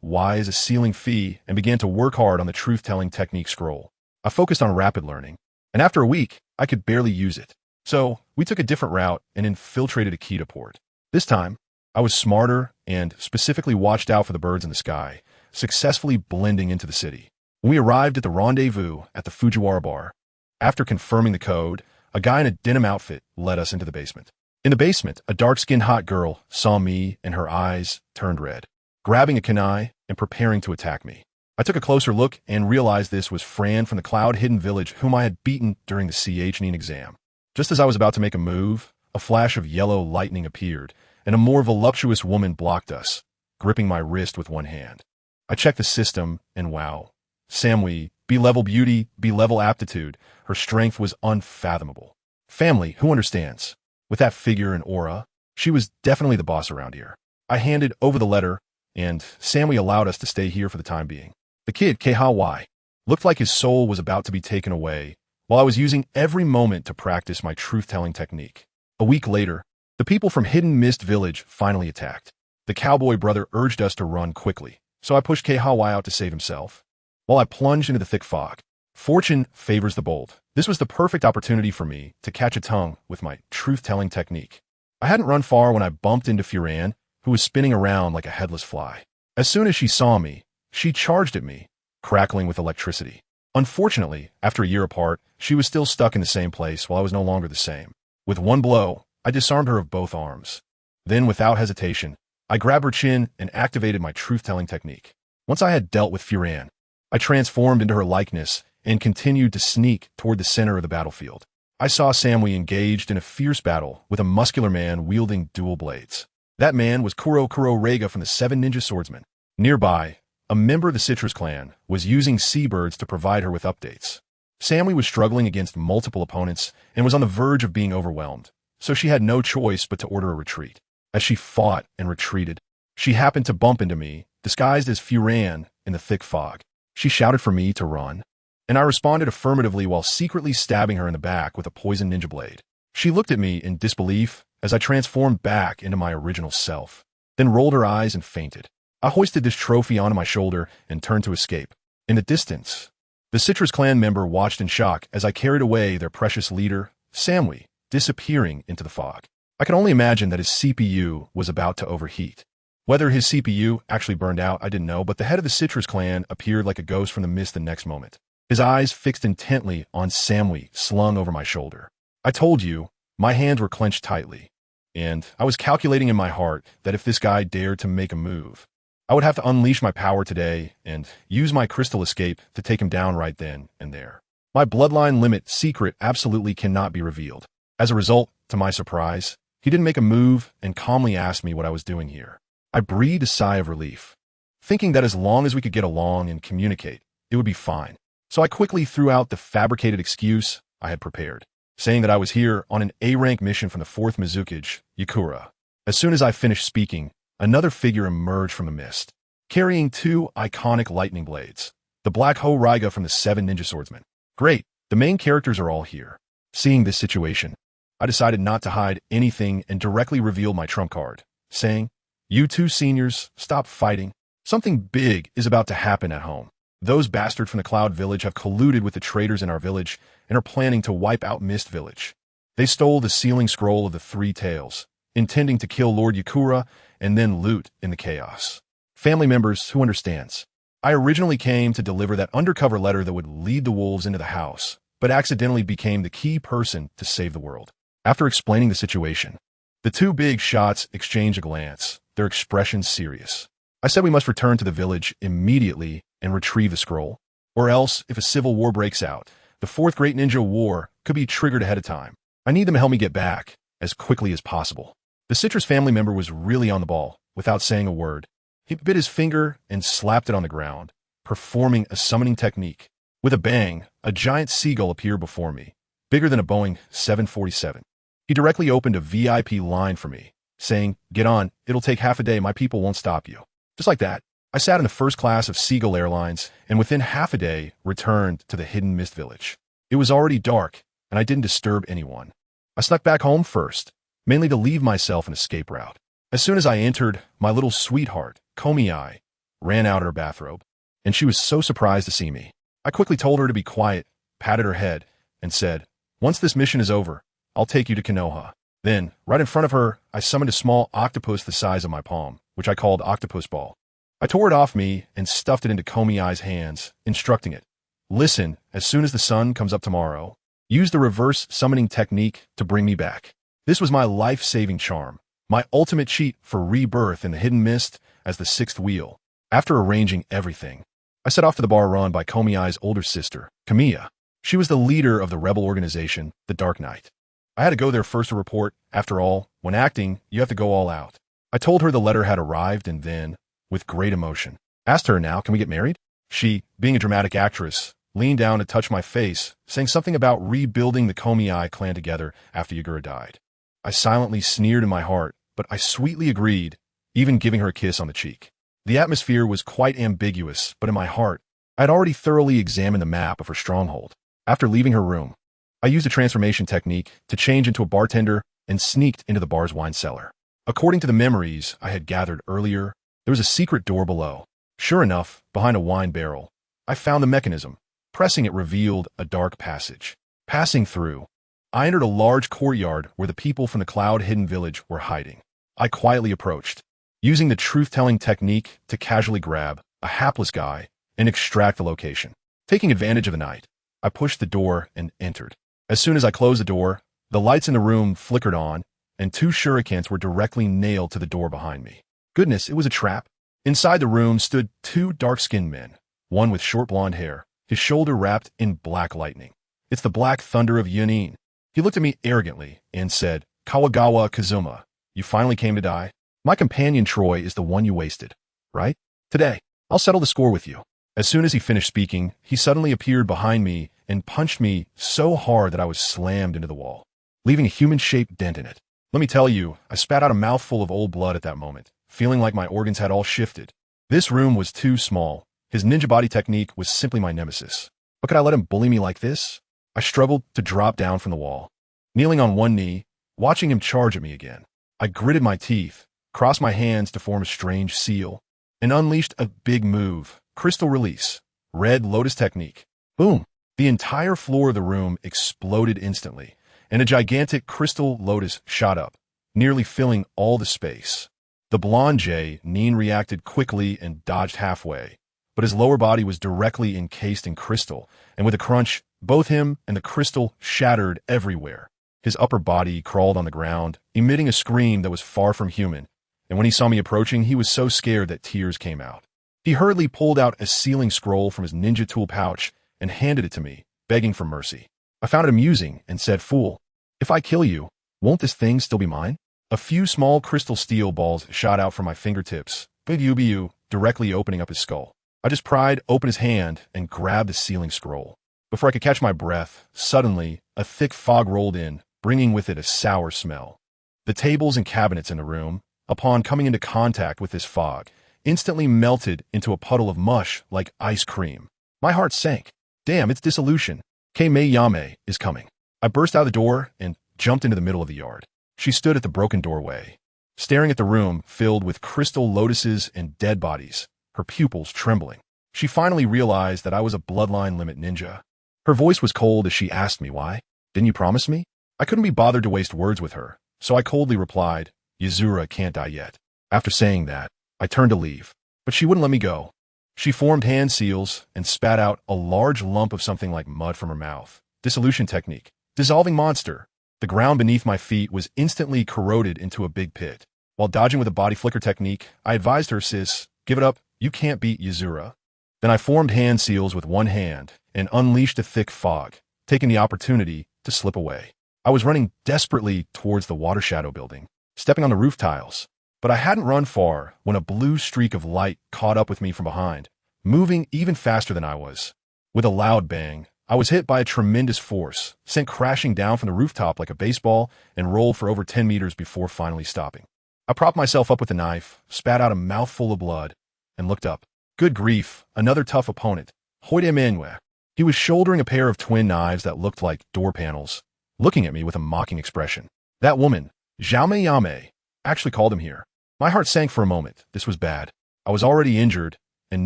Y as a ceiling fee and began to work hard on the truth-telling technique scroll. I focused on rapid learning, and after a week, I could barely use it. So, we took a different route and infiltrated a Kita port. This time, I was smarter and specifically watched out for the birds in the sky, successfully blending into the city. When we arrived at the rendezvous at the Fujiwara bar, after confirming the code, a guy in a denim outfit led us into the basement. In the basement, a dark-skinned hot girl saw me and her eyes turned red, grabbing a kunai and preparing to attack me. I took a closer look and realized this was Fran from the Cloud Hidden Village whom I had beaten during the CHNEN exam. Just as I was about to make a move, a flash of yellow lightning appeared, and a more voluptuous woman blocked us, gripping my wrist with one hand. I checked the system, and wow. Samui, B-level beauty, B-level aptitude. Her strength was unfathomable. Family, who understands? With that figure and aura, she was definitely the boss around here. I handed over the letter, and Samui allowed us to stay here for the time being. The kid, Khawy, looked like his soul was about to be taken away, while I was using every moment to practice my truth-telling technique. A week later, the people from Hidden Mist Village finally attacked. The cowboy brother urged us to run quickly, so I pushed Khawy out to save himself, while I plunged into the thick fog. Fortune favors the bold. This was the perfect opportunity for me to catch a tongue with my truth-telling technique. I hadn't run far when I bumped into Furan, who was spinning around like a headless fly. As soon as she saw me, she charged at me, crackling with electricity. Unfortunately, after a year apart, she was still stuck in the same place while I was no longer the same. With one blow, I disarmed her of both arms. Then, without hesitation, I grabbed her chin and activated my truth-telling technique. Once I had dealt with Furan, I transformed into her likeness and continued to sneak toward the center of the battlefield. I saw Samui engaged in a fierce battle with a muscular man wielding dual blades. That man was Kuro Rega from the Seven Ninja Swordsmen. Nearby, a member of the Citrus clan was using seabirds to provide her with updates. Samui was struggling against multiple opponents and was on the verge of being overwhelmed, so she had no choice but to order a retreat. As she fought and retreated, she happened to bump into me, disguised as Furan in the thick fog. She shouted for me to run, and I responded affirmatively while secretly stabbing her in the back with a poison ninja blade. She looked at me in disbelief as I transformed back into my original self, then rolled her eyes and fainted. I hoisted this trophy onto my shoulder and turned to escape. In the distance, the Citrus clan member watched in shock as I carried away their precious leader, Samui, disappearing into the fog. I could only imagine that his CPU was about to overheat. Whether his CPU actually burned out, I didn't know, but the head of the Citrus clan appeared like a ghost from the mist the next moment. His eyes fixed intently on Samui slung over my shoulder. I told you, my hands were clenched tightly, and I was calculating in my heart that if this guy dared to make a move, I would have to unleash my power today and use my crystal escape to take him down right then and there. My bloodline limit secret absolutely cannot be revealed. As a result, to my surprise, he didn't make a move and calmly asked me what I was doing here. I breathed a sigh of relief, thinking that as long as we could get along and communicate, it would be fine. So I quickly threw out the fabricated excuse I had prepared, saying that I was here on an A-rank mission from the 4th Mizukage, Yakura. As soon as I finished speaking, another figure emerged from the mist, carrying 2 iconic lightning blades, the Black Ho-Raiga from the 7 Ninja Swordsmen. Great, the main characters are all here. Seeing this situation, I decided not to hide anything and directly revealed my trump card, saying, "You two seniors, stop fighting. Something big is about to happen at home. Those bastards from the Cloud Village have colluded with the traitors in our village and are planning to wipe out Mist Village. They stole the sealing scroll of the 3 Tails, intending to kill Lord Yakura and then loot in the chaos. Family members, who understands? I originally came to deliver that undercover letter that would lead the wolves into the house, but accidentally became the key person to save the world." After explaining the situation, the 2 big shots exchanged a glance, their expressions serious. I said we must return to the village immediately and retrieve the scroll, or else, if a civil war breaks out, the 4th Great Ninja War could be triggered ahead of time. I need them to help me get back as quickly as possible. The Citrus family member was really on the ball, without saying a word. He bit his finger and slapped it on the ground, performing a summoning technique. With a bang, a giant seagull appeared before me, bigger than a Boeing 747. He directly opened a VIP line for me, saying, "Get on, it'll take half a day, my people won't stop you." Just like that, I sat in the first class of Seagull Airlines and within half a day returned to the Hidden Mist Village. It was already dark, and I didn't disturb anyone. I snuck back home first, mainly to leave myself an escape route. As soon as I entered, my little sweetheart, Komi, ran out of her bathrobe, and she was so surprised to see me. I quickly told her to be quiet, patted her head, and said, Once this mission is over, I'll take you to Konoha. Then, right in front of her, I summoned a small octopus the size of my palm, which I called Octopus Ball. I tore it off me and stuffed it into Komi-Ai's hands, instructing it. Listen, as soon as the sun comes up tomorrow, use the reverse summoning technique to bring me back. This was my life-saving charm, my ultimate cheat for rebirth in the hidden mist as the sixth wheel. After arranging everything, I set off to the bar run by Komi-Ai's older sister, Kamiya. She was the leader of the rebel organization, the Dark Knight. I had to go there first to report. After all, when acting, you have to go all out. I told her the letter had arrived and then, with great emotion, asked her, now, can we get married? She, being a dramatic actress, leaned down to touch my face, saying something about rebuilding the Komi-Ai clan together after Yagura died. I silently sneered in my heart, but I sweetly agreed, even giving her a kiss on the cheek. The atmosphere was quite ambiguous, but in my heart, I had already thoroughly examined the map of her stronghold. After leaving her room, I used a transformation technique to change into a bartender and sneaked into the bar's wine cellar. According to the memories I had gathered earlier, there was a secret door below. Sure enough, behind a wine barrel, I found the mechanism. Pressing it revealed a dark passage. Passing through, I entered a large courtyard where the people from the cloud-hidden village were hiding. I quietly approached, using the truth-telling technique to casually grab a hapless guy and extract the location. Taking advantage of the night, I pushed the door and entered. As soon as I closed the door, the lights in the room flickered on, and 2 shurikens were directly nailed to the door behind me. Goodness, it was a trap. Inside the room stood 2 dark-skinned men, one with short blonde hair, his shoulder wrapped in black lightning. It's the Black Thunder of Yunin. He looked at me arrogantly and said, Kawagawa Kazuma, you finally came to die? My companion Troy is the one you wasted, right? Today, I'll settle the score with you. As soon as he finished speaking, he suddenly appeared behind me and punched me so hard that I was slammed into the wall, leaving a human-shaped dent in it. Let me tell you, I spat out a mouthful of old blood at that moment, feeling like my organs had all shifted. This room was too small. His ninja body technique was simply my nemesis. But could I let him bully me like this? I struggled to drop down from the wall. Kneeling on one knee, watching him charge at me again, I gritted my teeth, crossed my hands to form a strange seal, and unleashed a big move, CrystalRelease, Red Lotus technique. Boom! The entire floor of the room exploded instantly, and a gigantic crystal lotus shot up, nearly filling all the space. The blonde Jay, Neen, reacted quickly and dodged halfway, but his lower body was directly encased in crystal, and with a crunch, both him and the crystal shattered everywhere. His upper body crawled on the ground, emitting a scream that was far from human, and when he saw me approaching, he was so scared that tears came out. He hurriedly pulled out a sealing scroll from his ninja tool pouch and handed it to me, begging for mercy. I found it amusing and said, Fool, if I kill you, won't this thing still be mine? A few small crystal steel balls shot out from my fingertips, but Ubu directly opening up his skull. I just pried open his hand and grabbed the sealing scroll. Before I could catch my breath, suddenly, a thick fog rolled in, bringing with it a sour smell. The tables and cabinets in the room, upon coming into contact with this fog, instantly melted into a puddle of mush like ice cream. My heart sank. Damn, it's dissolution. Kei Yame is coming. I burst out the door and jumped into the middle of the yard. She stood at the broken doorway, staring at the room filled with crystal lotuses and dead bodies, her pupils trembling. She finally realized that I was a bloodline limit ninja. Her voice was cold as she asked me why. Didn't you promise me? I couldn't be bothered to waste words with her, so I coldly replied, Yuzura can't die yet. After saying that, I turned to leave, but she wouldn't let me go. She formed hand seals and spat out a large lump of something like mud from her mouth. Dissolution technique. Dissolving monster. The ground beneath my feet was instantly corroded into a big pit. While dodging with a body flicker technique, I advised her, sis, give it up, you can't beat Yuzura. Then I formed hand seals with one hand and unleashed a thick fog, taking the opportunity to slip away. I was running desperately towards the water shadow building, stepping on the roof tiles. But I hadn't run far when a blue streak of light caught up with me from behind, moving even faster than I was. With a loud bang, I was hit by a tremendous force, sent crashing down from the rooftop like a baseball, and rolled for over 10 meters before finally stopping. I propped myself up with a knife, spat out a mouthful of blood, and looked up. Good grief, another tough opponent, Hoide Emmanuel. He was shouldering a pair of twin knives that looked like door panels, looking at me with a mocking expression. That woman, Jaume Yame, actually called him here. My heart sank for a moment. This was bad. I was already injured, and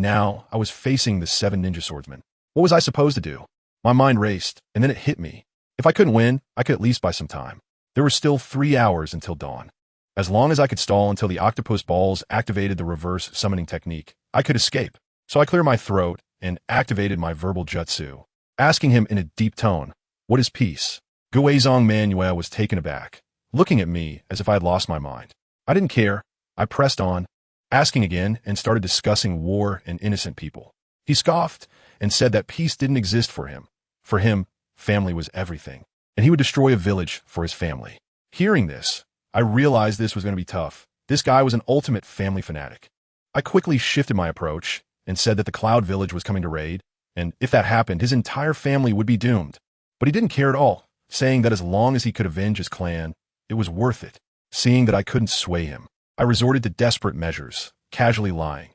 now I was facing the 7 ninja swordsmen. What was I supposed to do? My mind raced, and then it hit me. If I couldn't win, I could at least buy some time. There were still 3 hours until dawn. As long as I could stall until the octopus balls activated the reverse summoning technique, I could escape. So I cleared my throat and activated my verbal jutsu, asking him in a deep tone, "What is peace?" Guizong Manuel was taken aback, looking at me as if I had lost my mind. I didn't care. I pressed on, asking again, and started discussing war and innocent people. He scoffed and said that peace didn't exist for him. For him, family was everything, and he would destroy a village for his family. Hearing this, I realized this was going to be tough. This guy was an ultimate family fanatic. I quickly shifted my approach and said that the Cloud Village was coming to raid, and if that happened, his entire family would be doomed. But he didn't care at all, saying that as long as he could avenge his clan, it was worth it. Seeing that I couldn't sway him, I resorted to desperate measures, casually lying.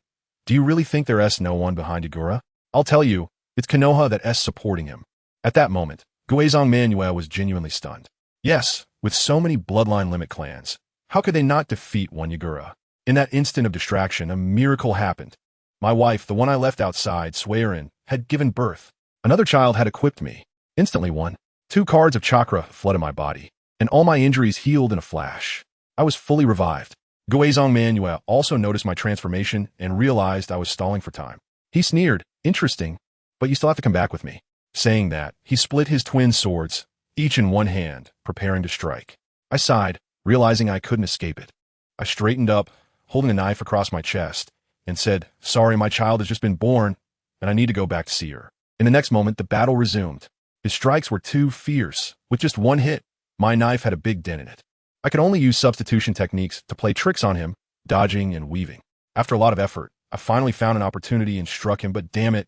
"Do you really think there's no one behind Igura? I'll tell you, it's Konoha that's supporting him." At that moment, Guizong Manuel was genuinely stunned. Yes, with so many bloodline limit clans, how could they not defeat one Igura? In that instant of distraction, a miracle happened. My wife, the one I left outside, swearing, had given birth. Another child had equipped me. Instantly won. 2 cards of chakra flooded my body, and all my injuries healed in a flash. I was fully revived. Guizong Manuel also noticed my transformation and realized I was stalling for time. He sneered, "Interesting, but you still have to come back with me." Saying that, he split his twin swords, each in one hand, preparing to strike. I sighed, realizing I couldn't escape it. I straightened up, holding a knife across my chest, and said, "Sorry, my child has just been born, and I need to go back to see her." In the next moment, the battle resumed. His strikes were too fierce. With just one hit, my knife had a big dent in it. I could only use substitution techniques to play tricks on him, dodging and weaving. After a lot of effort, I finally found an opportunity and struck him, but damn it,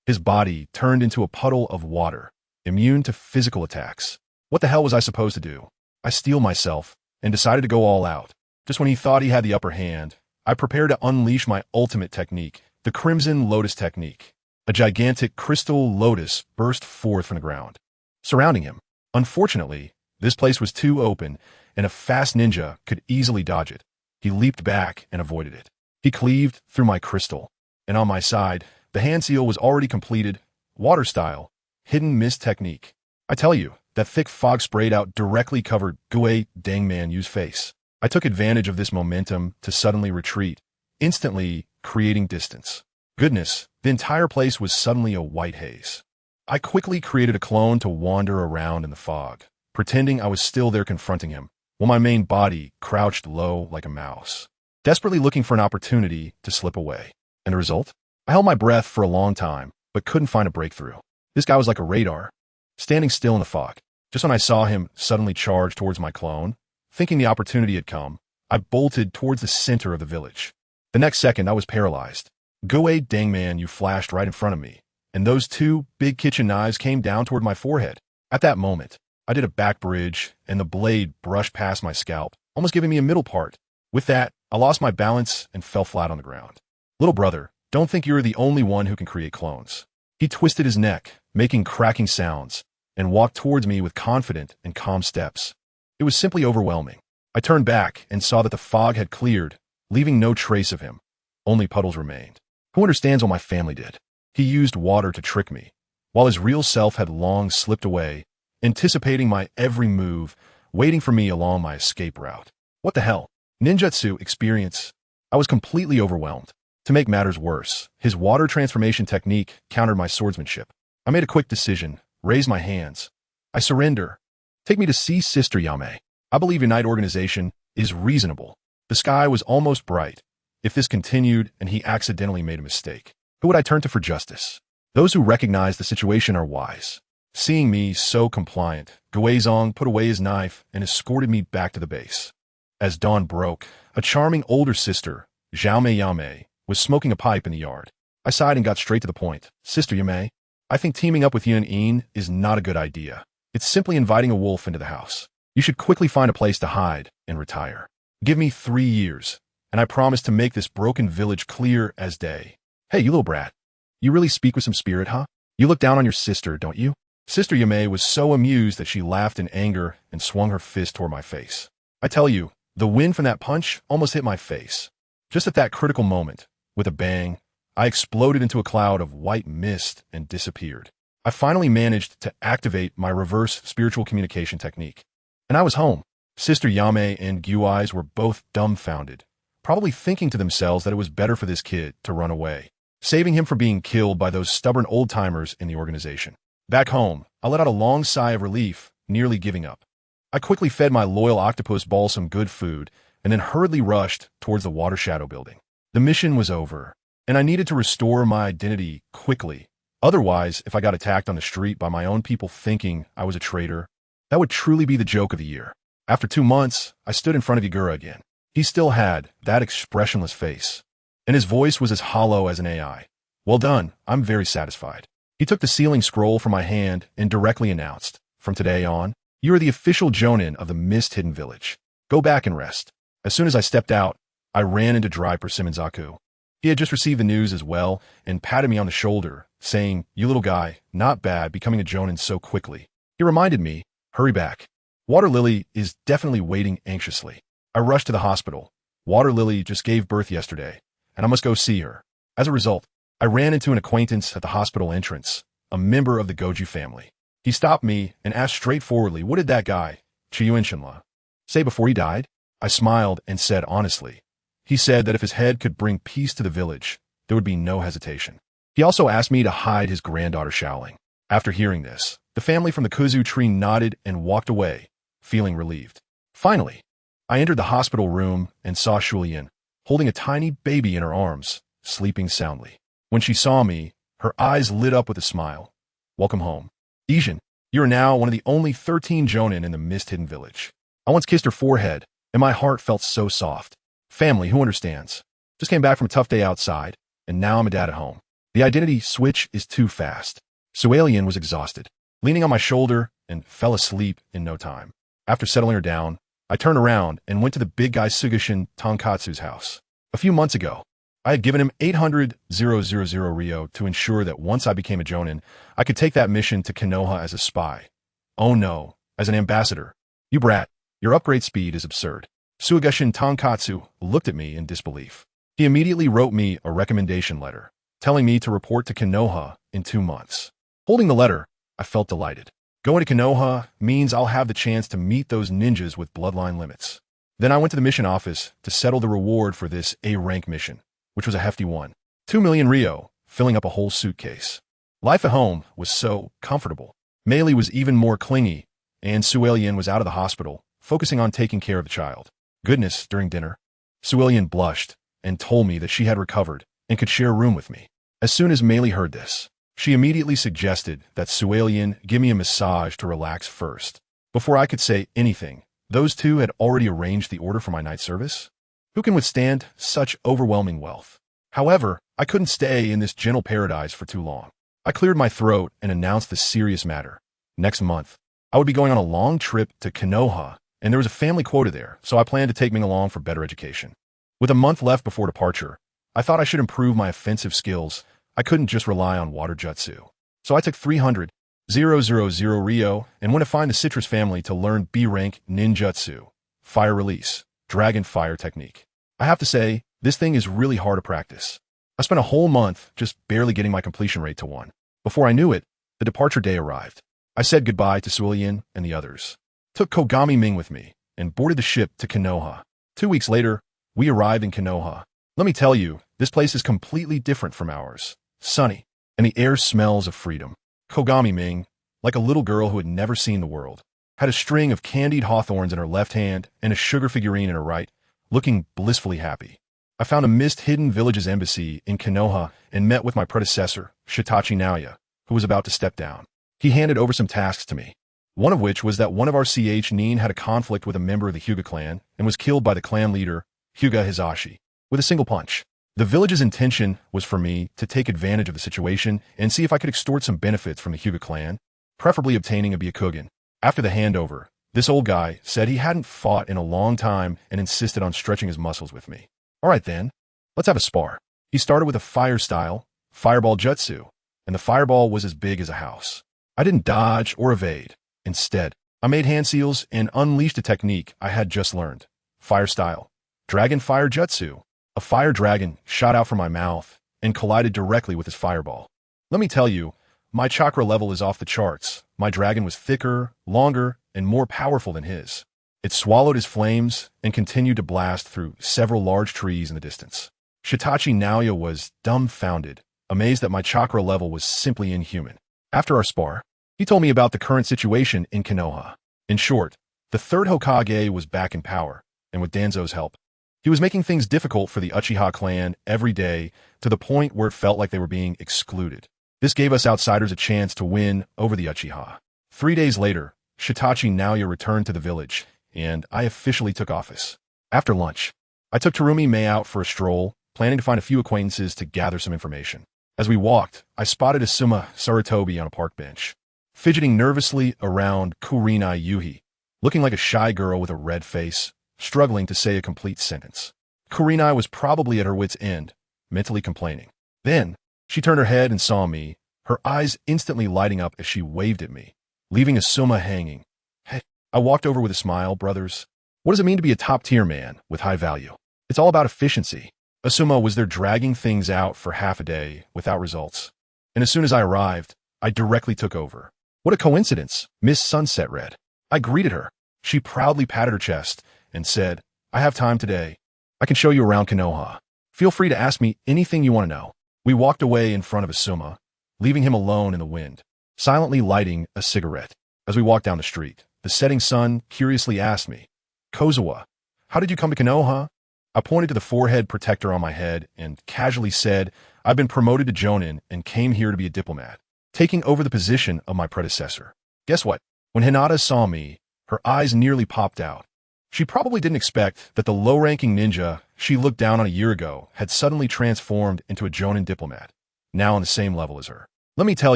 his body turned into a puddle of water, immune to physical attacks. What the hell was I supposed to do? I steeled myself and decided to go all out. Just when he thought he had the upper hand, I prepared to unleash my ultimate technique, the Crimson Lotus technique. A gigantic crystal lotus burst forth from the ground, surrounding him. Unfortunately, this place was too open, and a fast ninja could easily dodge it. He leaped back and avoided it. He cleaved through my crystal, and on my side, the hand seal was already completed, water style, hidden mist technique. I tell you, that thick fog sprayed out directly covered Guizong Yu's face. I took advantage of this momentum to suddenly retreat, instantly creating distance. Goodness, the entire place was suddenly a white haze. I quickly created a clone to wander around in the fog, pretending I was still there confronting him, while my main body crouched low like a mouse, desperately looking for an opportunity to slip away. And the result? I held my breath for a long time, but couldn't find a breakthrough. This guy was like a radar, standing still in the fog. Just when I saw him suddenly charge towards my clone, thinking the opportunity had come, I bolted towards the center of the village. The next second, I was paralyzed. Guizong Yu flashed right in front of me, and those 2 big kitchen knives came down toward my forehead. At that moment, I did a back bridge, and the blade brushed past my scalp, almost giving me a middle part. With that, I lost my balance and fell flat on the ground. "Little brother, don't think you're the only one who can create clones." He twisted his neck, making cracking sounds, and walked towards me with confident and calm steps. It was simply overwhelming. I turned back and saw that the fog had cleared, leaving no trace of him. Only puddles remained. Who understands what my family did? He used water to trick me, while his real self had long slipped away, anticipating my every move, waiting for me along my escape route. What the hell? Ninjutsu experience. I was completely overwhelmed. To make matters worse, his water transformation technique countered my swordsmanship. I made a quick decision, raised my hands. "I surrender. Take me to see Sister Yame. I believe Unite organization is reasonable." The sky was almost bright. If this continued and he accidentally made a mistake, who would I turn to for justice? Those who recognize the situation are wise. Seeing me so compliant, Guizong put away his knife and escorted me back to the base. As dawn broke, a charming older sister, Xiaomei Yame, was smoking a pipe in the yard. I sighed and got straight to the point. "Sister Yame, I think teaming up with you and Ian is not a good idea. It's simply inviting a wolf into the house. You should quickly find a place to hide and retire. Give me 3 years, and I promise to make this broken village clear as day." "Hey, you little brat. You really speak with some spirit, huh? You look down on your sister, don't you?" Sister Yame was so amused that she laughed in anger and swung her fist toward my face. I tell you, the wind from that punch almost hit my face. Just at that critical moment, with a bang, I exploded into a cloud of white mist and disappeared. I finally managed to activate my reverse spiritual communication technique. And I was home. Sister Yame and Gui's were both dumbfounded, probably thinking to themselves that it was better for this kid to run away, saving him from being killed by those stubborn old-timers in the organization. Back home, I let out a long sigh of relief, nearly giving up. I quickly fed my loyal octopus ball some good food and then hurriedly rushed towards the Water Shadow building. The mission was over, and I needed to restore my identity quickly. Otherwise, if I got attacked on the street by my own people thinking I was a traitor, that would truly be the joke of the year. After 2 months, I stood in front of Yagura again. He still had that expressionless face, and his voice was as hollow as an AI. Well done, I'm very satisfied. He took the sealing scroll from my hand and directly announced, from today on, you are the official Jonin of the Mist-Hidden Village. Go back and rest. As soon as I stepped out, I ran into Dry Persimmon-zaku. He had just received the news as well and patted me on the shoulder, saying, you little guy, not bad becoming a Jonin so quickly. He reminded me, hurry back. Water Lily is definitely waiting anxiously. I rushed to the hospital. Water Lily just gave birth yesterday, and I must go see her. As a result, I ran into an acquaintance at the hospital entrance, a member of the Goju family. He stopped me and asked straightforwardly, what did that guy, Chiyuin Shinla, say before he died? I smiled and said honestly. He said that if his head could bring peace to the village, there would be no hesitation. He also asked me to hide his granddaughter Shaoling. After hearing this, the family from the kuzu tree nodded and walked away, feeling relieved. Finally, I entered the hospital room and saw Shulian, holding a tiny baby in her arms, sleeping soundly. When she saw me, her eyes lit up with a smile. Welcome home. Ijin, you are now one of the only 13 Jonin in the Mist-Hidden Village. I once kissed her forehead, and my heart felt so soft. Family, who understands? Just came back from a tough day outside, and now I'm a dad at home. The identity switch is too fast. Sualian was exhausted, leaning on my shoulder, and fell asleep in no time. After settling her down, I turned around and went to the big guy Sugishin Tonkatsu's house. A few months ago, I had given him 800,000 Ryo to ensure that once I became a Jonin, I could take that mission to Konoha as a spy. Oh no, as an ambassador. You brat, your upgrade speed is absurd. Sugishin Tonkatsu looked at me in disbelief. He immediately wrote me a recommendation letter, telling me to report to Konoha in 2 months. Holding the letter, I felt delighted. Going to Konoha means I'll have the chance to meet those ninjas with bloodline limits. Then I went to the mission office to settle the reward for this A-rank mission, which was a hefty one. 2 million Ryo, filling up a whole suitcase. Life at home was so comfortable. Meili was even more clingy, and Sualian was out of the hospital, focusing on taking care of the child. Goodness, during dinner, Sualian blushed and told me that she had recovered and could share a room with me. As soon as Meili heard this, she immediately suggested that Sualian give me a massage to relax first. Before I could say anything, those two had already arranged the order for my night service. Who can withstand such overwhelming wealth? However, I couldn't stay in this gentle paradise for too long. I cleared my throat and announced the serious matter. Next month, I would be going on a long trip to Konoha, and there was a family quota there, so I planned to take Ming along for better education. With a month left before departure, I thought I should improve my offensive skills. I couldn't just rely on water jutsu. So I took 300,000 Ryo and went to find the Citrus family to learn B-rank ninjutsu, fire release, dragon fire technique. I have to say, this thing is really hard to practice. I spent a whole month just barely getting my completion rate to 1. Before I knew it, the departure day arrived. I said goodbye to Sualian and the others, took Kogami Ming with me, and boarded the ship to Konoha. 2 weeks later, we arrived in Konoha. Let me tell you, this place is completely different from ours. Sunny, and the air smells of freedom. Kogami Ming, like a little girl who had never seen the world, had a string of candied hawthorns in her left hand and a sugar figurine in her right, looking blissfully happy. I found a Mist-Hidden Village's embassy in Konoha and met with my predecessor, Shitachi Naoya, who was about to step down. He handed over some tasks to me, one of which was that one of our Nin had a conflict with a member of the Hyuga clan and was killed by the clan leader, Hyuga Hizashi, with a single punch. The village's intention was for me to take advantage of the situation and see if I could extort some benefits from the Hyuga clan, preferably obtaining a Byakugan. After the handover, this old guy said he hadn't fought in a long time and insisted on stretching his muscles with me. All right then, let's have a spar. He started with a fire-style, fireball jutsu, and the fireball was as big as a house. I didn't dodge or evade. Instead, I made hand seals and unleashed a technique I had just learned. Fire-style, dragon fire jutsu. A fire dragon shot out from my mouth and collided directly with his fireball. Let me tell you, my chakra level is off the charts. My dragon was thicker, longer, and more powerful than his. It swallowed his flames and continued to blast through several large trees in the distance. Shitachi Naoya was dumbfounded, amazed that my chakra level was simply inhuman. After our spar, he told me about the current situation in Konoha. In short, the third Hokage was back in power, and with Danzo's help, he was making things difficult for the Uchiha clan every day to the point where it felt like they were being excluded. This gave us outsiders a chance to win over the Uchiha. 3 days later, Shitachi Naoya returned to the village, and I officially took office. After lunch, I took Terumi Mei out for a stroll, planning to find a few acquaintances to gather some information. As we walked, I spotted Asuma Sarutobi on a park bench, fidgeting nervously around Kurinai Yuhi, looking like a shy girl with a red face, struggling to say a complete sentence. Kurinai was probably at her wit's end, mentally complaining. Then, she turned her head and saw me, her eyes instantly lighting up as she waved at me, leaving Asuma hanging. Hey, I walked over with a smile, brothers. What does it mean to be a top-tier man with high value? It's all about efficiency. Asuma was there dragging things out for half a day without results. And as soon as I arrived, I directly took over. What a coincidence, Miss Sunset read. I greeted her. She proudly patted her chest and said, I have time today. I can show you around Konoha. Feel free to ask me anything you want to know. We walked away in front of Asuma, leaving him alone in the wind, silently lighting a cigarette. As we walked down the street, the setting sun curiously asked me, Kozawa, how did you come to Konoha? I pointed to the forehead protector on my head and casually said, I've been promoted to Jonin and came here to be a diplomat, taking over the position of my predecessor. Guess what? When Hinata saw me, her eyes nearly popped out. She probably didn't expect that the low-ranking ninja she looked down on a year ago had suddenly transformed into a Jonin diplomat, now on the same level as her. Let me tell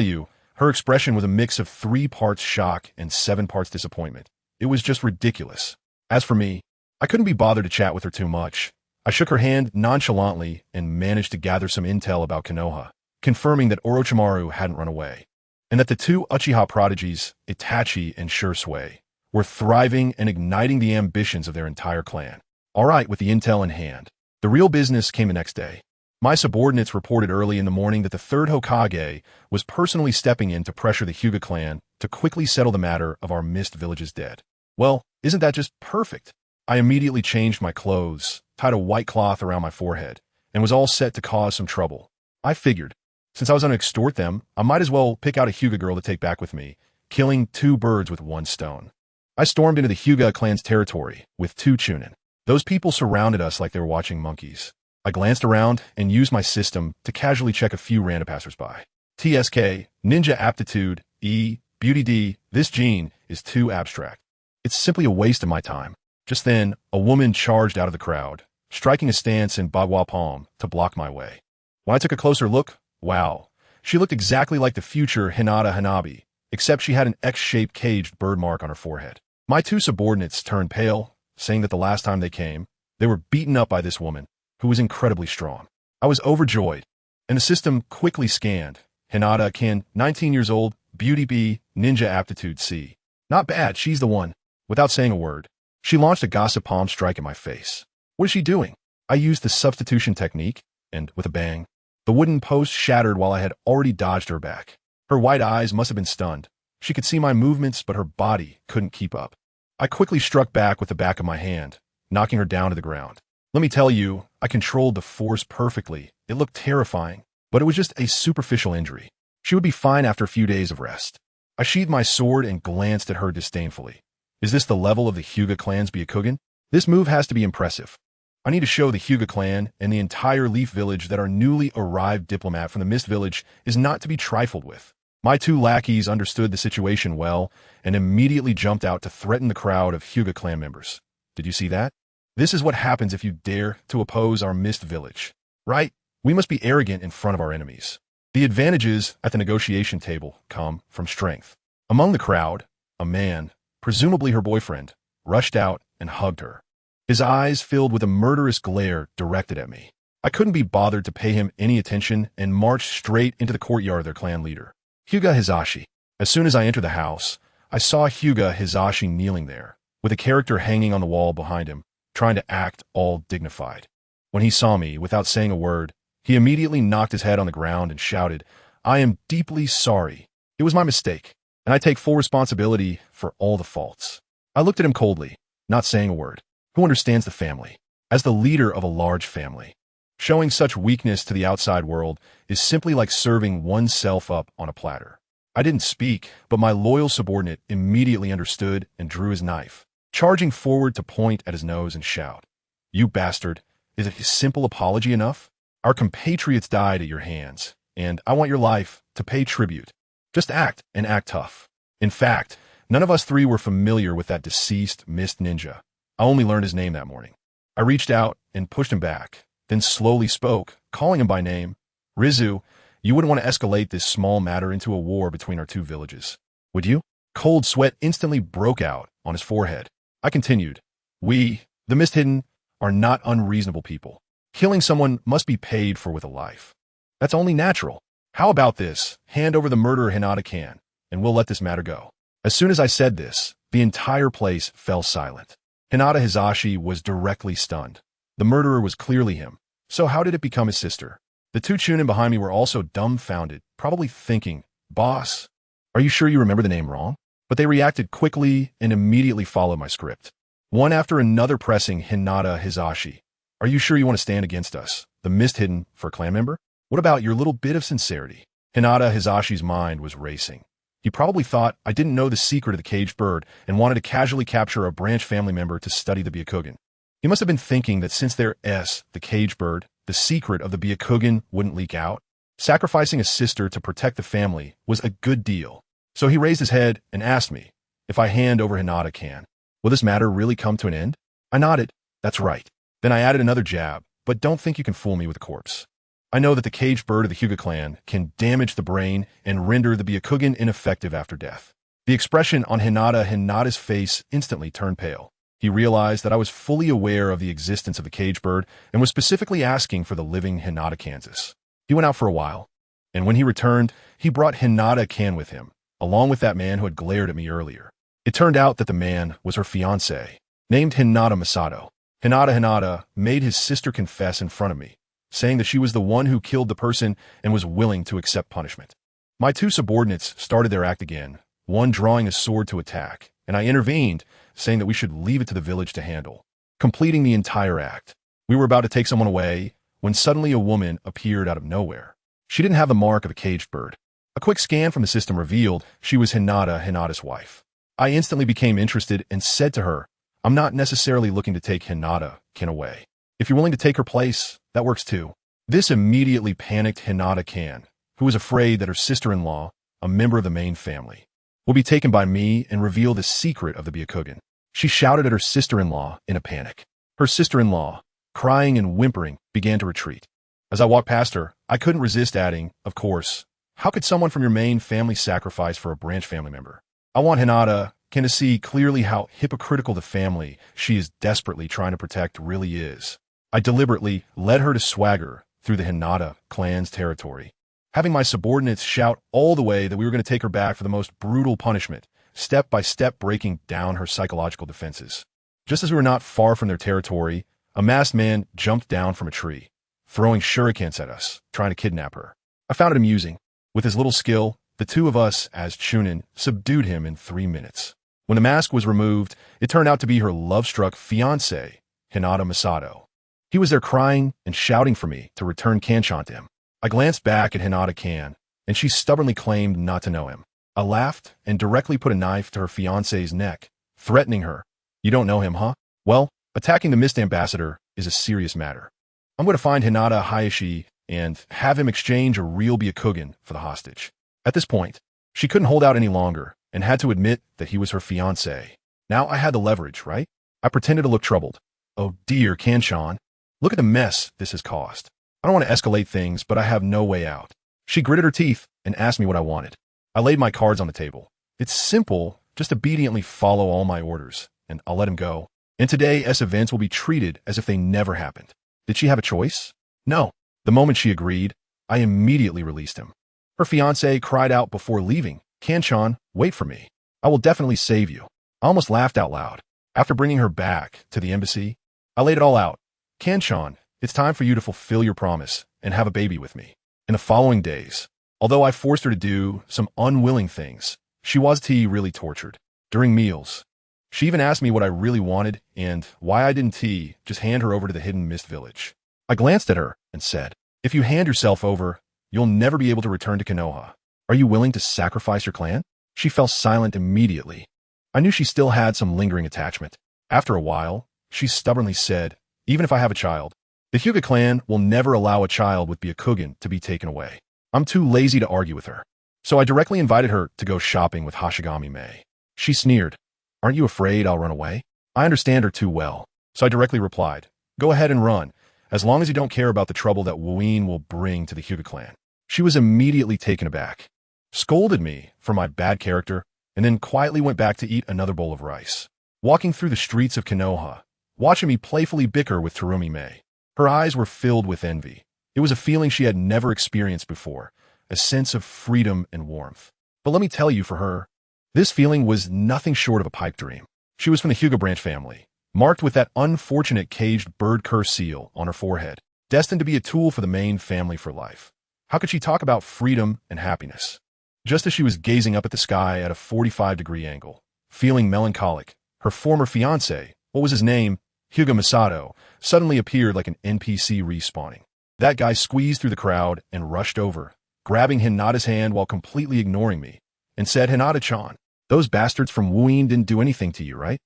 you, her expression was a mix of 3 parts shock and 7 parts disappointment. It was just ridiculous. As for me, I couldn't be bothered to chat with her too much. I shook her hand nonchalantly and managed to gather some intel about Konoha, confirming that Orochimaru hadn't run away, and that the 2 Uchiha prodigies, Itachi and Shursui, were thriving and igniting the ambitions of their entire clan. All right, with the intel in hand, the real business came the next day. My subordinates reported early in the morning that the third Hokage was personally stepping in to pressure the Hyuga clan to quickly settle the matter of our mist village's dead. Well, isn't that just perfect? I immediately changed my clothes, tied a white cloth around my forehead, and was all set to cause some trouble. I figured, since I was going to extort them, I might as well pick out a Hyuga girl to take back with me, killing 2 birds with 1 stone. I stormed into the Hyuga clan's territory with 2 Chunin. Those people surrounded us like they were watching monkeys. I glanced around and used my system to casually check a few random passersby. TSK, Ninja Aptitude, E, Beauty D, this gene is too abstract. It's simply a waste of my time. Just then, a woman charged out of the crowd, striking a stance in Bagua palm to block my way. When I took a closer look, wow, she looked exactly like the future Hinata Hanabi, except she had an X-shaped caged bird on her forehead. My 2 subordinates turned pale, saying that the last time they came, they were beaten up by this woman, who was incredibly strong. I was overjoyed, and the system quickly scanned. Hinata Kin, 19 years old, Beauty B, Ninja Aptitude C. Not bad, she's the one. Without saying a word, she launched a gossip palm strike in my face. What is she doing? I used the substitution technique, and with a bang, the wooden post shattered while I had already dodged her back. Her white eyes must have been stunned. She could see my movements, but her body couldn't keep up. I quickly struck back with the back of my hand, knocking her down to the ground. Let me tell you, I controlled the force perfectly. It looked terrifying, but it was just a superficial injury. She would be fine after a few days of rest. I sheathed my sword and glanced at her disdainfully. Is this the level of the Hyuga clan's Byakugan? This move has to be impressive. I need to show the Hyuga clan and the entire Leaf Village that our newly arrived diplomat from the Mist Village is not to be trifled with. My 2 lackeys understood the situation well and immediately jumped out to threaten the crowd of Hyuga clan members. Did you see that? This is what happens if you dare to oppose our Mist Village. Right? We must be arrogant in front of our enemies. The advantages at the negotiation table come from strength. Among the crowd, a man, presumably her boyfriend, rushed out and hugged her. His eyes filled with a murderous glare directed at me. I couldn't be bothered to pay him any attention and marched straight into the courtyard of their clan leader, Hyuga Hizashi. As soon as I entered the house, I saw Hyuga Hizashi kneeling there, with a character hanging on the wall behind him, trying to act all dignified. When he saw me, without saying a word, he immediately knocked his head on the ground and shouted, I am deeply sorry. It was my mistake, and I take full responsibility for all the faults. I looked at him coldly, not saying a word. Who understands the family? As the leader of a large family, showing such weakness to the outside world is simply like serving oneself up on a platter. I didn't speak, but my loyal subordinate immediately understood and drew his knife, charging forward to point at his nose and shout, "You bastard, is a simple apology enough? Our compatriots died at your hands, and I want your life to pay tribute. Just act, and act tough." In fact, none of us three were familiar with that deceased mist ninja. I only learned his name that morning. I reached out and pushed him back, then slowly spoke, calling him by name. "Rizu, you wouldn't want to escalate this small matter into a war between our two villages, would you?" Cold sweat instantly broke out on his forehead. I continued, "We, the Mist Hidden, are not unreasonable people. Killing someone must be paid for with a life. That's only natural. How about this? Hand over the murderer Hinata-kan, and we'll let this matter go." As soon as I said this, the entire place fell silent. Hinata Hizashi was directly stunned. The murderer was clearly him. So how did it become his sister? The two Chunin behind me were also dumbfounded, probably thinking, "Boss, are you sure you remember the name wrong?" But they reacted quickly and immediately followed my script. One after another pressing Hinata Hizashi. "Are you sure you want to stand against us, the Mist Hidden, for a clan member? What about your little bit of sincerity?" Hinata Hizashi's mind was racing. He probably thought I didn't know the secret of the caged bird and wanted to casually capture a branch family member to study the Byakugan. He must have been thinking that since there is the caged bird, the secret of the Byakugan wouldn't leak out. Sacrificing a sister to protect the family was a good deal. So he raised his head and asked me, "If I hand over Hinata-kan, will this matter really come to an end?" I nodded. "That's right." Then I added another jab, "But don't think you can fool me with a corpse. I know that the caged bird of the Hyuga clan can damage the brain and render the Byakugan ineffective after death." The expression on Hinata's face instantly turned pale. He realized that I was fully aware of the existence of the caged bird and was specifically asking for the living Hinata-Kansas. He went out for a while, and when he returned, he brought Hinata-kan with him, along with that man who had glared at me earlier. It turned out that the man was her fiancé, named Hinata Masato. Hinata made his sister confess in front of me, saying that she was the one who killed the person and was willing to accept punishment. My two subordinates started their act again, one drawing a sword to attack, and I intervened, saying that we should leave it to the village to handle, completing the entire act. We were about to take someone away when suddenly a woman appeared out of nowhere. She didn't have the mark of a caged bird. A quick scan from the system revealed she was Hinata's wife. I instantly became interested and said to her, "I'm not necessarily looking to take Hinata-kan away. If you're willing to take her place, that works too." This immediately panicked Hinata-kan, who was afraid that her sister-in-law, a member of the main family, will be taken by me and reveal the secret of the Byakugan. She shouted at her sister-in-law in a panic. Her sister-in-law, crying and whimpering, began to retreat. As I walked past her, I couldn't resist adding, "Of course, how could someone from your main family sacrifice for a branch family member? I want Hinata-kan to see clearly how hypocritical the family she is desperately trying to protect really is." I deliberately led her to swagger through the Hinata clan's territory, having my subordinates shout all the way that we were going to take her back for the most brutal punishment, step by step breaking down her psychological defenses. Just as we were not far from their territory, a masked man jumped down from a tree, throwing shurikens at us, trying to kidnap her. I found it amusing. With his little skill, the two of us, as Chunin, subdued him in 3 minutes. When the mask was removed, it turned out to be her love-struck fiancé, Hinata Masato. He was there crying and shouting for me to return Kanchan to him. I glanced back at Hinata-kan, and she stubbornly claimed not to know him. I laughed and directly put a knife to her fiancé's neck, threatening her. "You don't know him, huh? Well, attacking the Mist Ambassador is a serious matter. I'm going to find Hinata Hayashi and have him exchange a real Byakugan for the hostage." At this point, she couldn't hold out any longer and had to admit that he was her fiancé. Now I had the leverage, right? I pretended to look troubled. "Oh dear, Kanchan. Look at the mess this has caused. I don't want to escalate things, but I have no way out." She gritted her teeth and asked me what I wanted. I laid my cards on the table. "It's simple, just obediently follow all my orders, and I'll let him go. And today's events will be treated as if they never happened." Did she have a choice? No. The moment she agreed, I immediately released him. Her fiancé cried out before leaving, "Kanchan, wait for me. I will definitely save you." I almost laughed out loud. After bringing her back to the embassy, I laid it all out. "Kanchan, it's time for you to fulfill your promise and have a baby with me." In the following days, Although I forced her to do some unwilling things, she was really tortured. During meals, she even asked me what I really wanted and why I didn't just hand her over to the hidden mist village. I glanced at her and said, "If you hand yourself over, you'll never be able to return to Konoha. Are you willing to sacrifice your clan?" She fell silent immediately. I knew she still had some lingering attachment. After a while, she stubbornly said, "Even if I have a child, the Hyuga clan will never allow a child with Byakugan to be taken away." I'm too lazy to argue with her. So I directly invited her to go shopping with Hashigami Mei. She sneered, "Aren't you afraid I'll run away?" I understand her too well, so I directly replied, "Go ahead and run, as long as you don't care about the trouble that Wuin will bring to the Hyuga clan." She was immediately taken aback, scolded me for my bad character, and then quietly went back to eat another bowl of rice. Walking through the streets of Konoha, watching me playfully bicker with Terumi Mei, her eyes were filled with envy. It was a feeling she had never experienced before, a sense of freedom and warmth. But let me tell you, for her, this feeling was nothing short of a pipe dream. She was from the Hyuga branch family, marked with that unfortunate caged bird curse seal on her forehead, destined to be a tool for the main family for life. How could she talk about freedom and happiness? Just as she was gazing up at the sky at a 45-degree angle, feeling melancholic, her former fiancé, what was his name, Hyuga Masato, suddenly appeared like an NPC respawning. That guy squeezed through the crowd and rushed over, grabbing Hinata's hand while completely ignoring me, and said, "Hinata-chan, those bastards from Wuin didn't do anything to you, right?"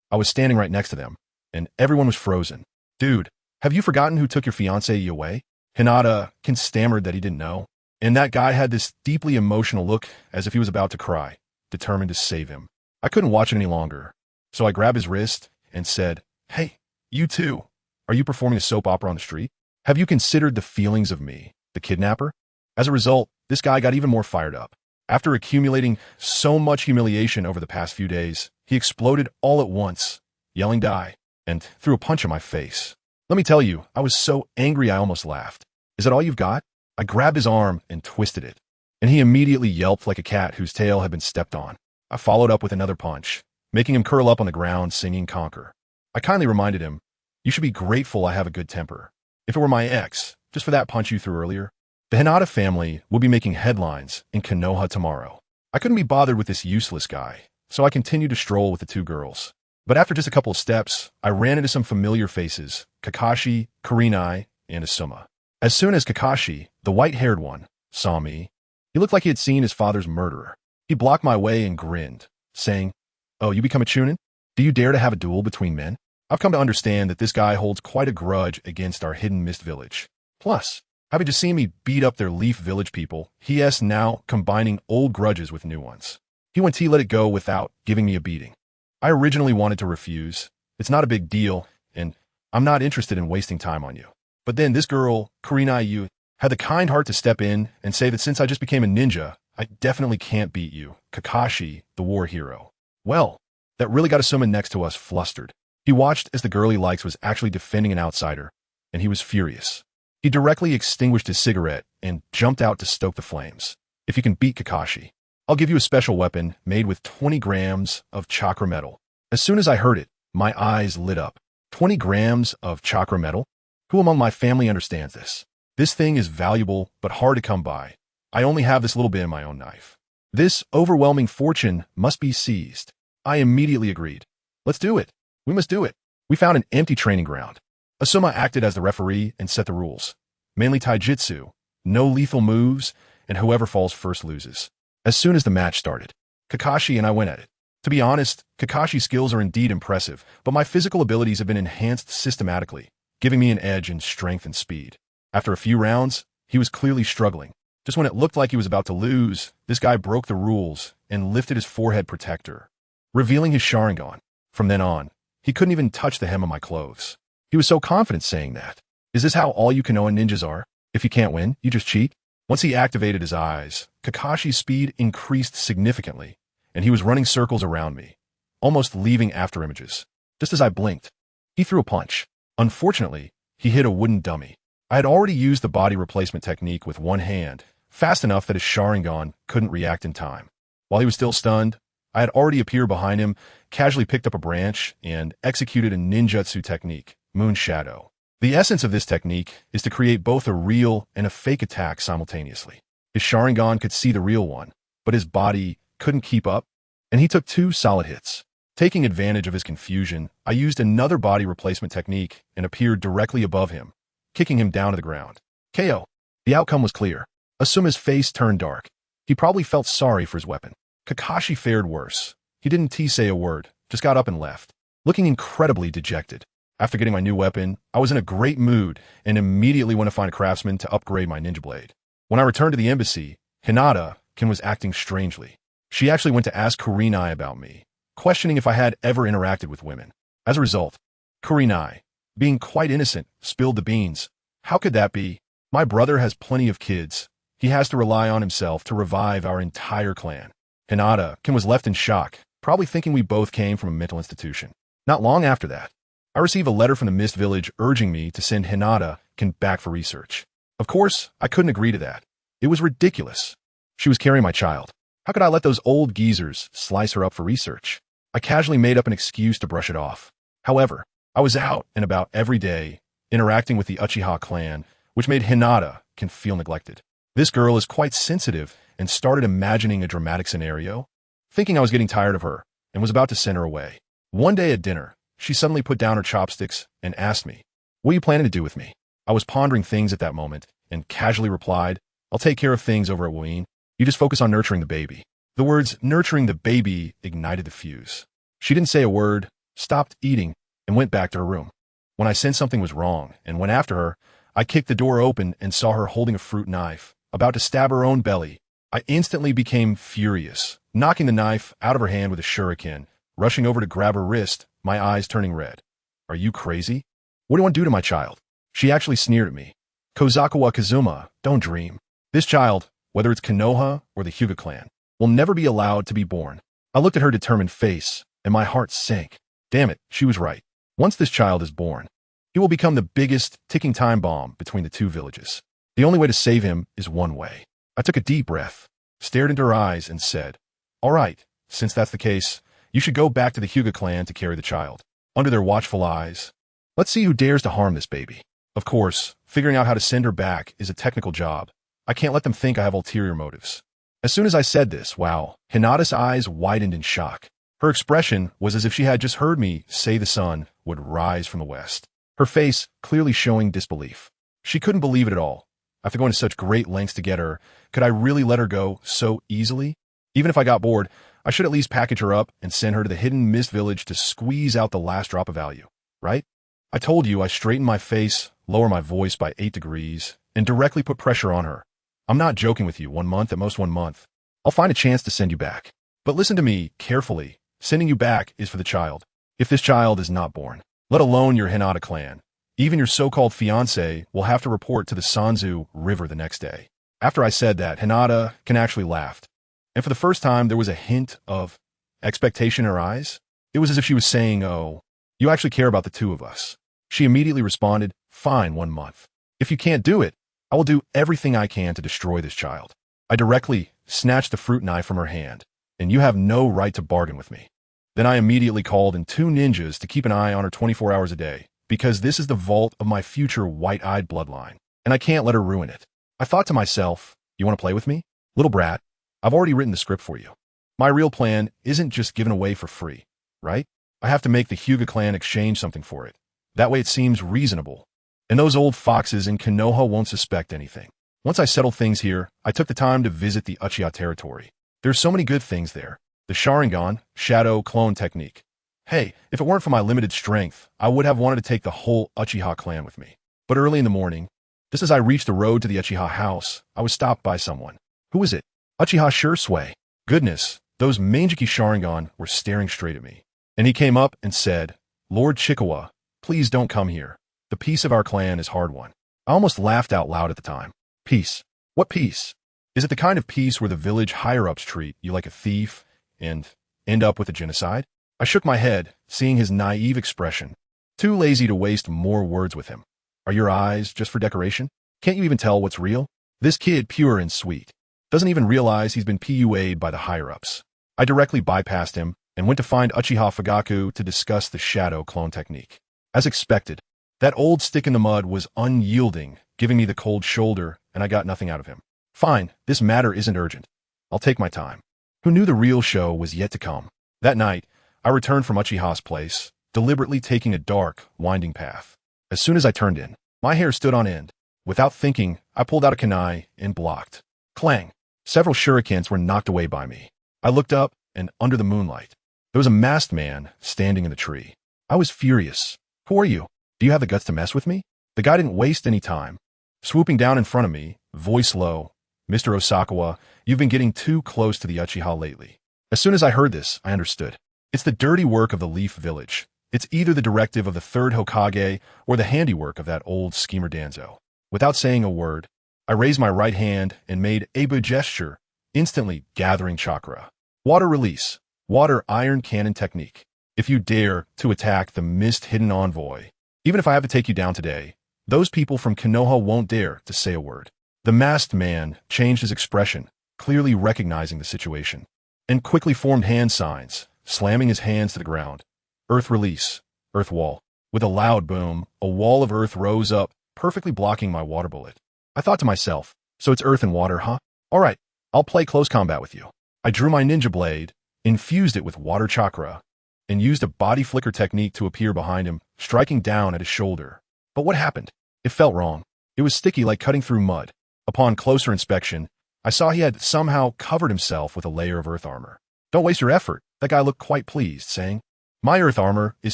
I was standing right next to them, and everyone was frozen. "Dude, have you forgotten who took your fiancé away?" Hinata stammered that he didn't know, and that guy had this deeply emotional look as if he was about to cry, determined to save him. I couldn't watch it any longer, so I grabbed his wrist and said, "Hey, you too. Are you performing a soap opera on the street? Have you considered the feelings of me, the kidnapper?" As a result, this guy got even more fired up. After accumulating so much humiliation over the past few days, he exploded all at once, yelling "Die," and threw a punch in my face. Let me tell you, I was so angry I almost laughed. "Is that all you've got?" I grabbed his arm and twisted it, and he immediately yelped like a cat whose tail had been stepped on. I followed up with another punch, making him curl up on the ground singing "Conquer." I kindly reminded him, "You should be grateful I have a good temper. If it were my ex, just for that punch you threw earlier, the Hinata family will be making headlines in Konoha tomorrow." I couldn't be bothered with this useless guy, so I continued to stroll with the two girls. But after just a couple of steps, I ran into some familiar faces, Kakashi, Kurenai, and Asuma. As soon as Kakashi, the white-haired one, saw me, he looked like he had seen his father's murderer. He blocked my way and grinned, saying, "Oh, you become a chunin? Do you dare to have a duel between men?" I've come to understand that this guy holds quite a grudge against our hidden mist village. Plus, having just seen me beat up their Leaf Village people, he is now combining old grudges with new ones. He went to let it go without giving me a beating. I originally wanted to refuse. It's not a big deal, and I'm not interested in wasting time on you. But then this girl, Kurenai Yu, had the kind heart to step in and say that since I just became a ninja, I definitely can't beat you, Kakashi, the war hero. Well, that really got Asuma next to us flustered. He watched as the girl he likes was actually defending an outsider, and he was furious. He directly extinguished his cigarette and jumped out to stoke the flames. "If you can beat Kakashi, I'll give you a special weapon made with 20 grams of chakra metal." As soon as I heard it, my eyes lit up. 20 grams of chakra metal? Who among my family understands this? This thing is valuable, but hard to come by. I only have this little bit in my own knife. This overwhelming fortune must be seized. I immediately agreed. "Let's do it. We must do it." We found an empty training ground. Asuma acted as the referee and set the rules. Mainly taijutsu, no lethal moves, and whoever falls first loses. As soon as the match started, Kakashi and I went at it. To be honest, Kakashi's skills are indeed impressive, but my physical abilities have been enhanced systematically, giving me an edge in strength and speed. After a few rounds, he was clearly struggling. Just when it looked like he was about to lose, this guy broke the rules and lifted his forehead protector, revealing his Sharingan. From then on, he couldn't even touch the hem of my clothes. He was so confident saying that. Is this how all you Konoha ninjas are? If you can't win, you just cheat? Once he activated his eyes, Kakashi's speed increased significantly, and he was running circles around me, almost leaving after images. Just as I blinked, he threw a punch. Unfortunately, he hit a wooden dummy. I had already used the body replacement technique with one hand, fast enough that his Sharingan couldn't react in time. While he was still stunned, I had already appeared behind him, casually picked up a branch, and executed a ninjutsu technique, Moon Shadow. The essence of this technique is to create both a real and a fake attack simultaneously. His Sharingan could see the real one, but his body couldn't keep up, and he took 2 solid hits. Taking advantage of his confusion, I used another body replacement technique and appeared directly above him, kicking him down to the ground. KO. The outcome was clear. Asuma's face turned dark. He probably felt sorry for his weapon. Kakashi fared worse. He didn't say a word, just got up and left, looking incredibly dejected. After getting my new weapon, I was in a great mood and immediately went to find a craftsman to upgrade my ninja blade. When I returned to the embassy, Hinata-kun was acting strangely. She actually went to ask Kurenai about me, questioning if I had ever interacted with women. As a result, Kurenai, being quite innocent, spilled the beans. How could that be? My brother has plenty of kids. He has to rely on himself to revive our entire clan. Hinata-kun was left in shock, probably thinking we both came from a mental institution. Not long after that, I received a letter from the Mist Village urging me to send Hinata-kun back for research. Of course, I couldn't agree to that. It was ridiculous. She was carrying my child. How could I let those old geezers slice her up for research? I casually made up an excuse to brush it off. However, I was out and about every day, interacting with the Uchiha clan, which made Hinata-kun feel neglected. This girl is quite sensitive and started imagining a dramatic scenario, thinking I was getting tired of her and was about to send her away. One day at dinner, she suddenly put down her chopsticks and asked me, "What are you planning to do with me?" I was pondering things at that moment and casually replied, "I'll take care of things over at Wayne. You just focus on nurturing the baby." The words nurturing the baby ignited the fuse. She didn't say a word, stopped eating, and went back to her room. When I sensed something was wrong and went after her, I kicked the door open and saw her holding a fruit knife, about to stab her own belly. I instantly became furious, knocking the knife out of her hand with a shuriken, rushing over to grab her wrist, my eyes turning red. "Are you crazy? What do you want to do to my child?" She actually sneered at me. "Kozawa Kazuma, don't dream. This child, whether it's Konoha or the Hyuga clan, will never be allowed to be born." I looked at her determined face, and my heart sank. Damn it, she was right. Once this child is born, he will become the biggest ticking time bomb between the 2 villages. The only way to save him is one way. I took a deep breath, stared into her eyes, and said, "All right, since that's the case, you should go back to the Hyuga clan to carry the child. Under their watchful eyes, let's see who dares to harm this baby." Of course, figuring out how to send her back is a technical job. I can't let them think I have ulterior motives. As soon as I said this, wow, Hinata's eyes widened in shock. Her expression was as if she had just heard me say the sun would rise from the west. Her face clearly showing disbelief. She couldn't believe it at all. After going to such great lengths to get her, could I really let her go so easily? Even if I got bored, I should at least package her up and send her to the hidden mist village to squeeze out the last drop of value, right? I told you I straightened my face, lower my voice by 8 degrees, and directly put pressure on her. I'm not joking with you, 1 month, at most 1 month. I'll find a chance to send you back. But listen to me carefully. Sending you back is for the child. If this child is not born, let alone your Hinata clan, even your so-called fiancé will have to report to the Sanzu River the next day. After I said that, Hinata-kun actually laughed. And for the first time, there was a hint of expectation in her eyes. It was as if she was saying, "Oh, you actually care about the 2 of us." She immediately responded, "Fine, 1 month. If you can't do it, I will do everything I can to destroy this child." I directly snatched the fruit knife from her hand, "And you have no right to bargain with me." Then I immediately called in 2 ninjas to keep an eye on her 24 hours a day, because this is the vault of my future white-eyed bloodline, and I can't let her ruin it. I thought to myself, you want to play with me? Little brat, I've already written the script for you. My real plan isn't just given away for free, right? I have to make the Hyuga clan exchange something for it. That way it seems reasonable. And those old foxes in Konoha won't suspect anything. Once I settled things here, I took the time to visit the Uchiha territory. There's so many good things there. The Sharingan, Shadow Clone Technique. Hey, if it weren't for my limited strength, I would have wanted to take the whole Uchiha clan with me. But early in the morning, just as I reached the road to the Uchiha house, I was stopped by someone. Who is it? Uchiha Shursui. Goodness, those Mangeki Sharingan were staring straight at me. And he came up and said, "Lord Chikawa, please don't come here. The peace of our clan is hard won." I almost laughed out loud at the time. Peace? What peace? Is it the kind of peace where the village higher-ups treat you like a thief and end up with a genocide? I shook my head, seeing his naive expression. Too lazy to waste more words with him. Are your eyes just for decoration? Can't you even tell what's real? This kid, pure and sweet, doesn't even realize he's been PUA'd by the higher-ups. I directly bypassed him and went to find Uchiha Fugaku to discuss the Shadow Clone Technique. As expected, that old stick in the mud was unyielding, giving me the cold shoulder, and I got nothing out of him. Fine, this matter isn't urgent. I'll take my time. Who knew the real show was yet to come? That night, I returned from Uchiha's place, deliberately taking a dark, winding path. As soon as I turned in, my hair stood on end. Without thinking, I pulled out a kunai and blocked. Clang! Several shurikens were knocked away by me. I looked up, and under the moonlight, there was a masked man standing in the tree. I was furious. Who are you? Do you have the guts to mess with me? The guy didn't waste any time. Swooping down in front of me, voice low, Mr. Osakawa, you've been getting too close to the Uchiha lately. As soon as I heard this, I understood. It's the dirty work of the Leaf Village. It's either the directive of the third Hokage or the handiwork of that old schemer Danzo. Without saying a word, I raised my right hand and made a boo gesture, instantly gathering chakra. Water release. Water iron cannon technique. If you dare to attack the mist-hidden envoy, even if I have to take you down today, those people from Konoha won't dare to say a word. The masked man changed his expression, clearly recognizing the situation, and quickly formed hand signs, slamming his hands to the ground. Earth release. Earth wall. With a loud boom, a wall of earth rose up, perfectly blocking my water bullet. I thought to myself, so it's earth and water, huh? Alright, I'll play close combat with you. I drew my ninja blade, infused it with water chakra, and used a body flicker technique to appear behind him, striking down at his shoulder. But what happened? It felt wrong. It was sticky like cutting through mud. Upon closer inspection, I saw he had somehow covered himself with a layer of earth armor. Don't waste your effort. That guy looked quite pleased, saying, my earth armor is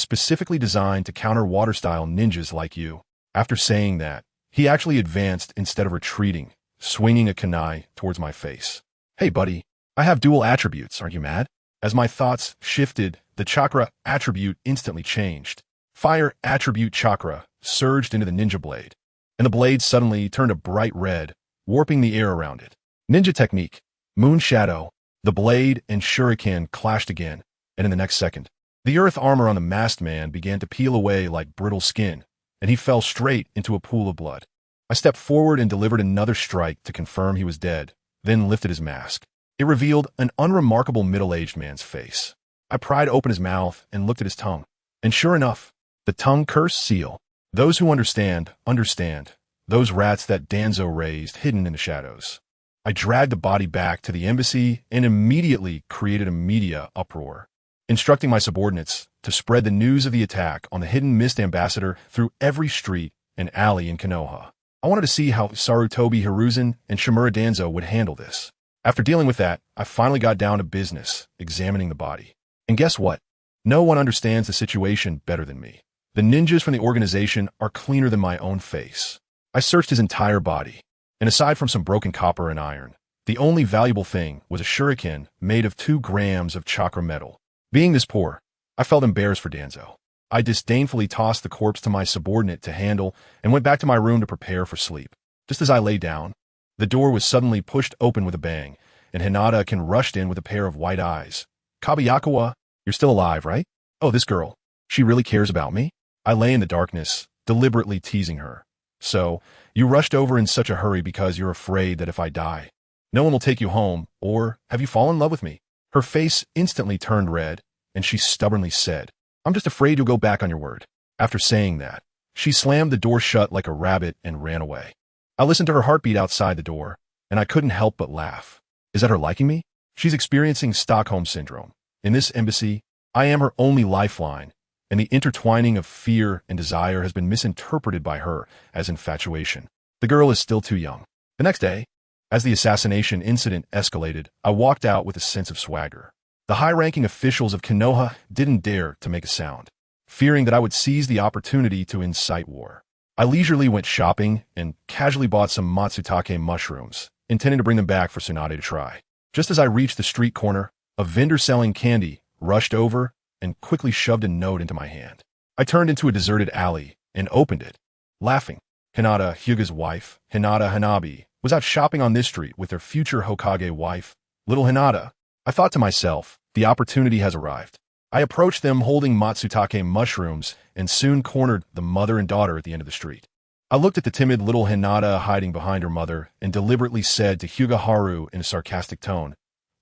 specifically designed to counter water-style ninjas like you. After saying that, he actually advanced instead of retreating, swinging a kunai towards my face. Hey buddy, I have dual attributes, aren't you mad? As my thoughts shifted, the chakra attribute instantly changed. Fire attribute chakra surged into the ninja blade, and the blade suddenly turned a bright red, warping the air around it. Ninja technique, moon shadow. The blade and shuriken clashed again, and in the next second, the earth armor on the masked man began to peel away like brittle skin, and he fell straight into a pool of blood. I stepped forward and delivered another strike to confirm he was dead, then lifted his mask. It revealed an unremarkable middle-aged man's face. I pried open his mouth and looked at his tongue, and sure enough, the tongue curse seal. Those who understand, understand. Those rats that Danzo raised hidden in the shadows. I dragged the body back to the embassy and immediately created a media uproar, instructing my subordinates to spread the news of the attack on the hidden mist ambassador through every street and alley in Konoha. I wanted to see how Sarutobi Hiruzen and Shimura Danzo would handle this. After dealing with that, I finally got down to business, examining the body. And guess what? No one understands the situation better than me. The ninjas from the organization are cleaner than my own face. I searched his entire body, and aside from some broken copper and iron, the only valuable thing was a shuriken made of 2 grams of chakra metal. Being this poor, I felt embarrassed for Danzo. I disdainfully tossed the corpse to my subordinate to handle and went back to my room to prepare for sleep. Just as I lay down, the door was suddenly pushed open with a bang, and Hinata-kun rushed in with a pair of white eyes. Kobayakawa, you're still alive, right? Oh, this girl. She really cares about me? I lay in the darkness, deliberately teasing her. So, you rushed over in such a hurry because you're afraid that if I die, no one will take you home, or have you fallen in love with me? Her face instantly turned red, and she stubbornly said, I'm just afraid you'll go back on your word. After saying that, she slammed the door shut like a rabbit and ran away. I listened to her heartbeat outside the door, and I couldn't help but laugh. Is that her liking me? She's experiencing Stockholm Syndrome. In this embassy, I am her only lifeline, and the intertwining of fear and desire has been misinterpreted by her as infatuation. The girl is still too young. The next day, as the assassination incident escalated, I walked out with a sense of swagger. The high-ranking officials of Konoha didn't dare to make a sound, fearing that I would seize the opportunity to incite war. I leisurely went shopping and casually bought some matsutake mushrooms, intending to bring them back for Tsunade to try. Just as I reached the street corner, a vendor selling candy rushed over and quickly shoved a note into my hand. I turned into a deserted alley and opened it, laughing. Hinata, Hyuga's wife, Hinata Hanabi, was out shopping on this street with their future Hokage wife, little Hinata. I thought to myself, the opportunity has arrived. I approached them holding matsutake mushrooms and soon cornered the mother and daughter at the end of the street. I looked at the timid little Hinata hiding behind her mother and deliberately said to Hyuga Haru in a sarcastic tone,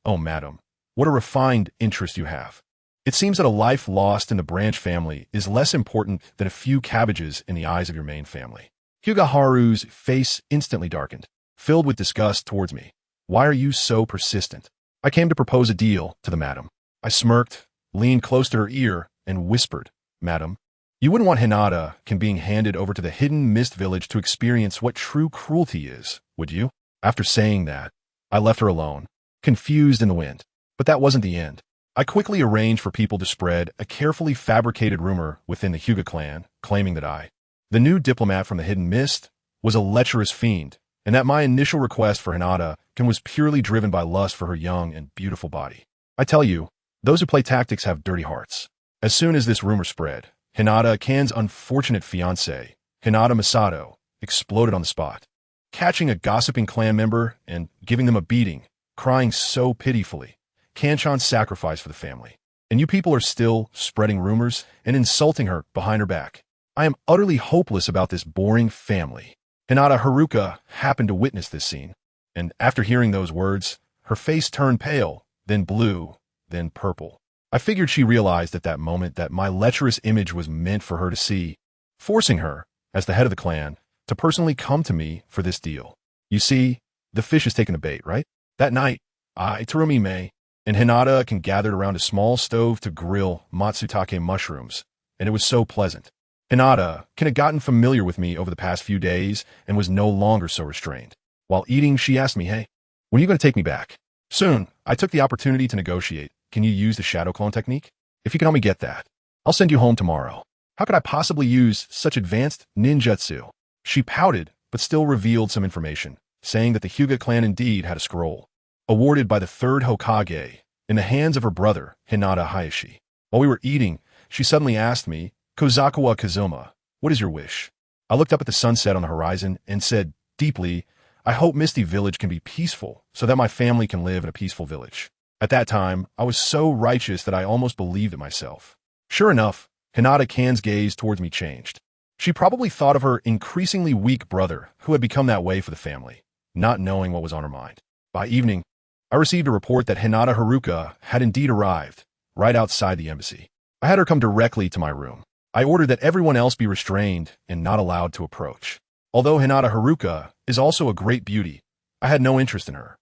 Oh, madam, what a refined interest you have. It seems that a life lost in the branch family is less important than a few cabbages in the eyes of your main family. Hyuga Haru's face instantly darkened. filled with disgust towards me. Why are you so persistent? I came to propose a deal to the madam. I smirked, leaned close to her ear, and whispered, Madam, you wouldn't want Hinata being handed over to the hidden mist village to experience what true cruelty is, would you? After saying that, I left her alone, confused in the wind. But that wasn't the end. I quickly arranged for people to spread a carefully fabricated rumor within the Hyuga clan, claiming that the new diplomat from the hidden mist, was a lecherous fiend, and that my initial request for Hinata was purely driven by lust for her young and beautiful body. I tell you, those who play tactics have dirty hearts. As soon as this rumor spread, Hinata-kan's unfortunate fiancé, Hinata Masato, exploded on the spot, catching a gossiping clan member and giving them a beating, crying so pitifully. Kanchan's sacrifice for the family. And you people are still spreading rumors and insulting her behind her back. I am utterly hopeless about this boring family. Hinata Haruka happened to witness this scene, and after hearing those words, her face turned pale, then blue, then purple. I figured she realized at that moment that my lecherous image was meant for her to see, forcing her, as the head of the clan, to personally come to me for this deal. You see, the fish has taken the bait, right? That night, I, Terumi and Hinata gathered around a small stove to grill matsutake mushrooms, and it was so pleasant. Hinata had gotten familiar with me over the past few days and was no longer so restrained. While eating, she asked me, hey, when are you going to take me back? Soon, I took the opportunity to negotiate. Can you use the shadow clone technique? If you can help me get that, I'll send you home tomorrow. How could I possibly use such advanced ninjutsu? She pouted, but still revealed some information, saying that the Hyuga clan indeed had a scroll, awarded by the third Hokage, in the hands of her brother, Hinata Hayashi. While we were eating, she suddenly asked me, Kozakawa Kazuma, what is your wish? I looked up at the sunset on the horizon and said, deeply, I hope Misty Village can be peaceful so that my family can live in a peaceful village. At that time, I was so righteous that I almost believed it myself. Sure enough, Hinata-kan's gaze towards me changed. She probably thought of her increasingly weak brother who had become that way for the family, not knowing what was on her mind. By evening, I received a report that Hinata Haruka had indeed arrived, right outside the embassy. I had her come directly to my room. I ordered that everyone else be restrained and not allowed to approach. Although Hinata Haruka is also a great beauty, I had no interest in her.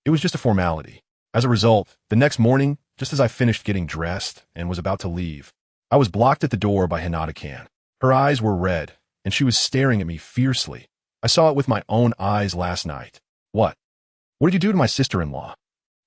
It was just a formality. As a result, the next morning, just as I finished getting dressed and was about to leave, I was blocked at the door by Hinata-kan. Her eyes were red, and she was staring at me fiercely. I saw it with my own eyes last night. What? What did you do to my sister-in-law?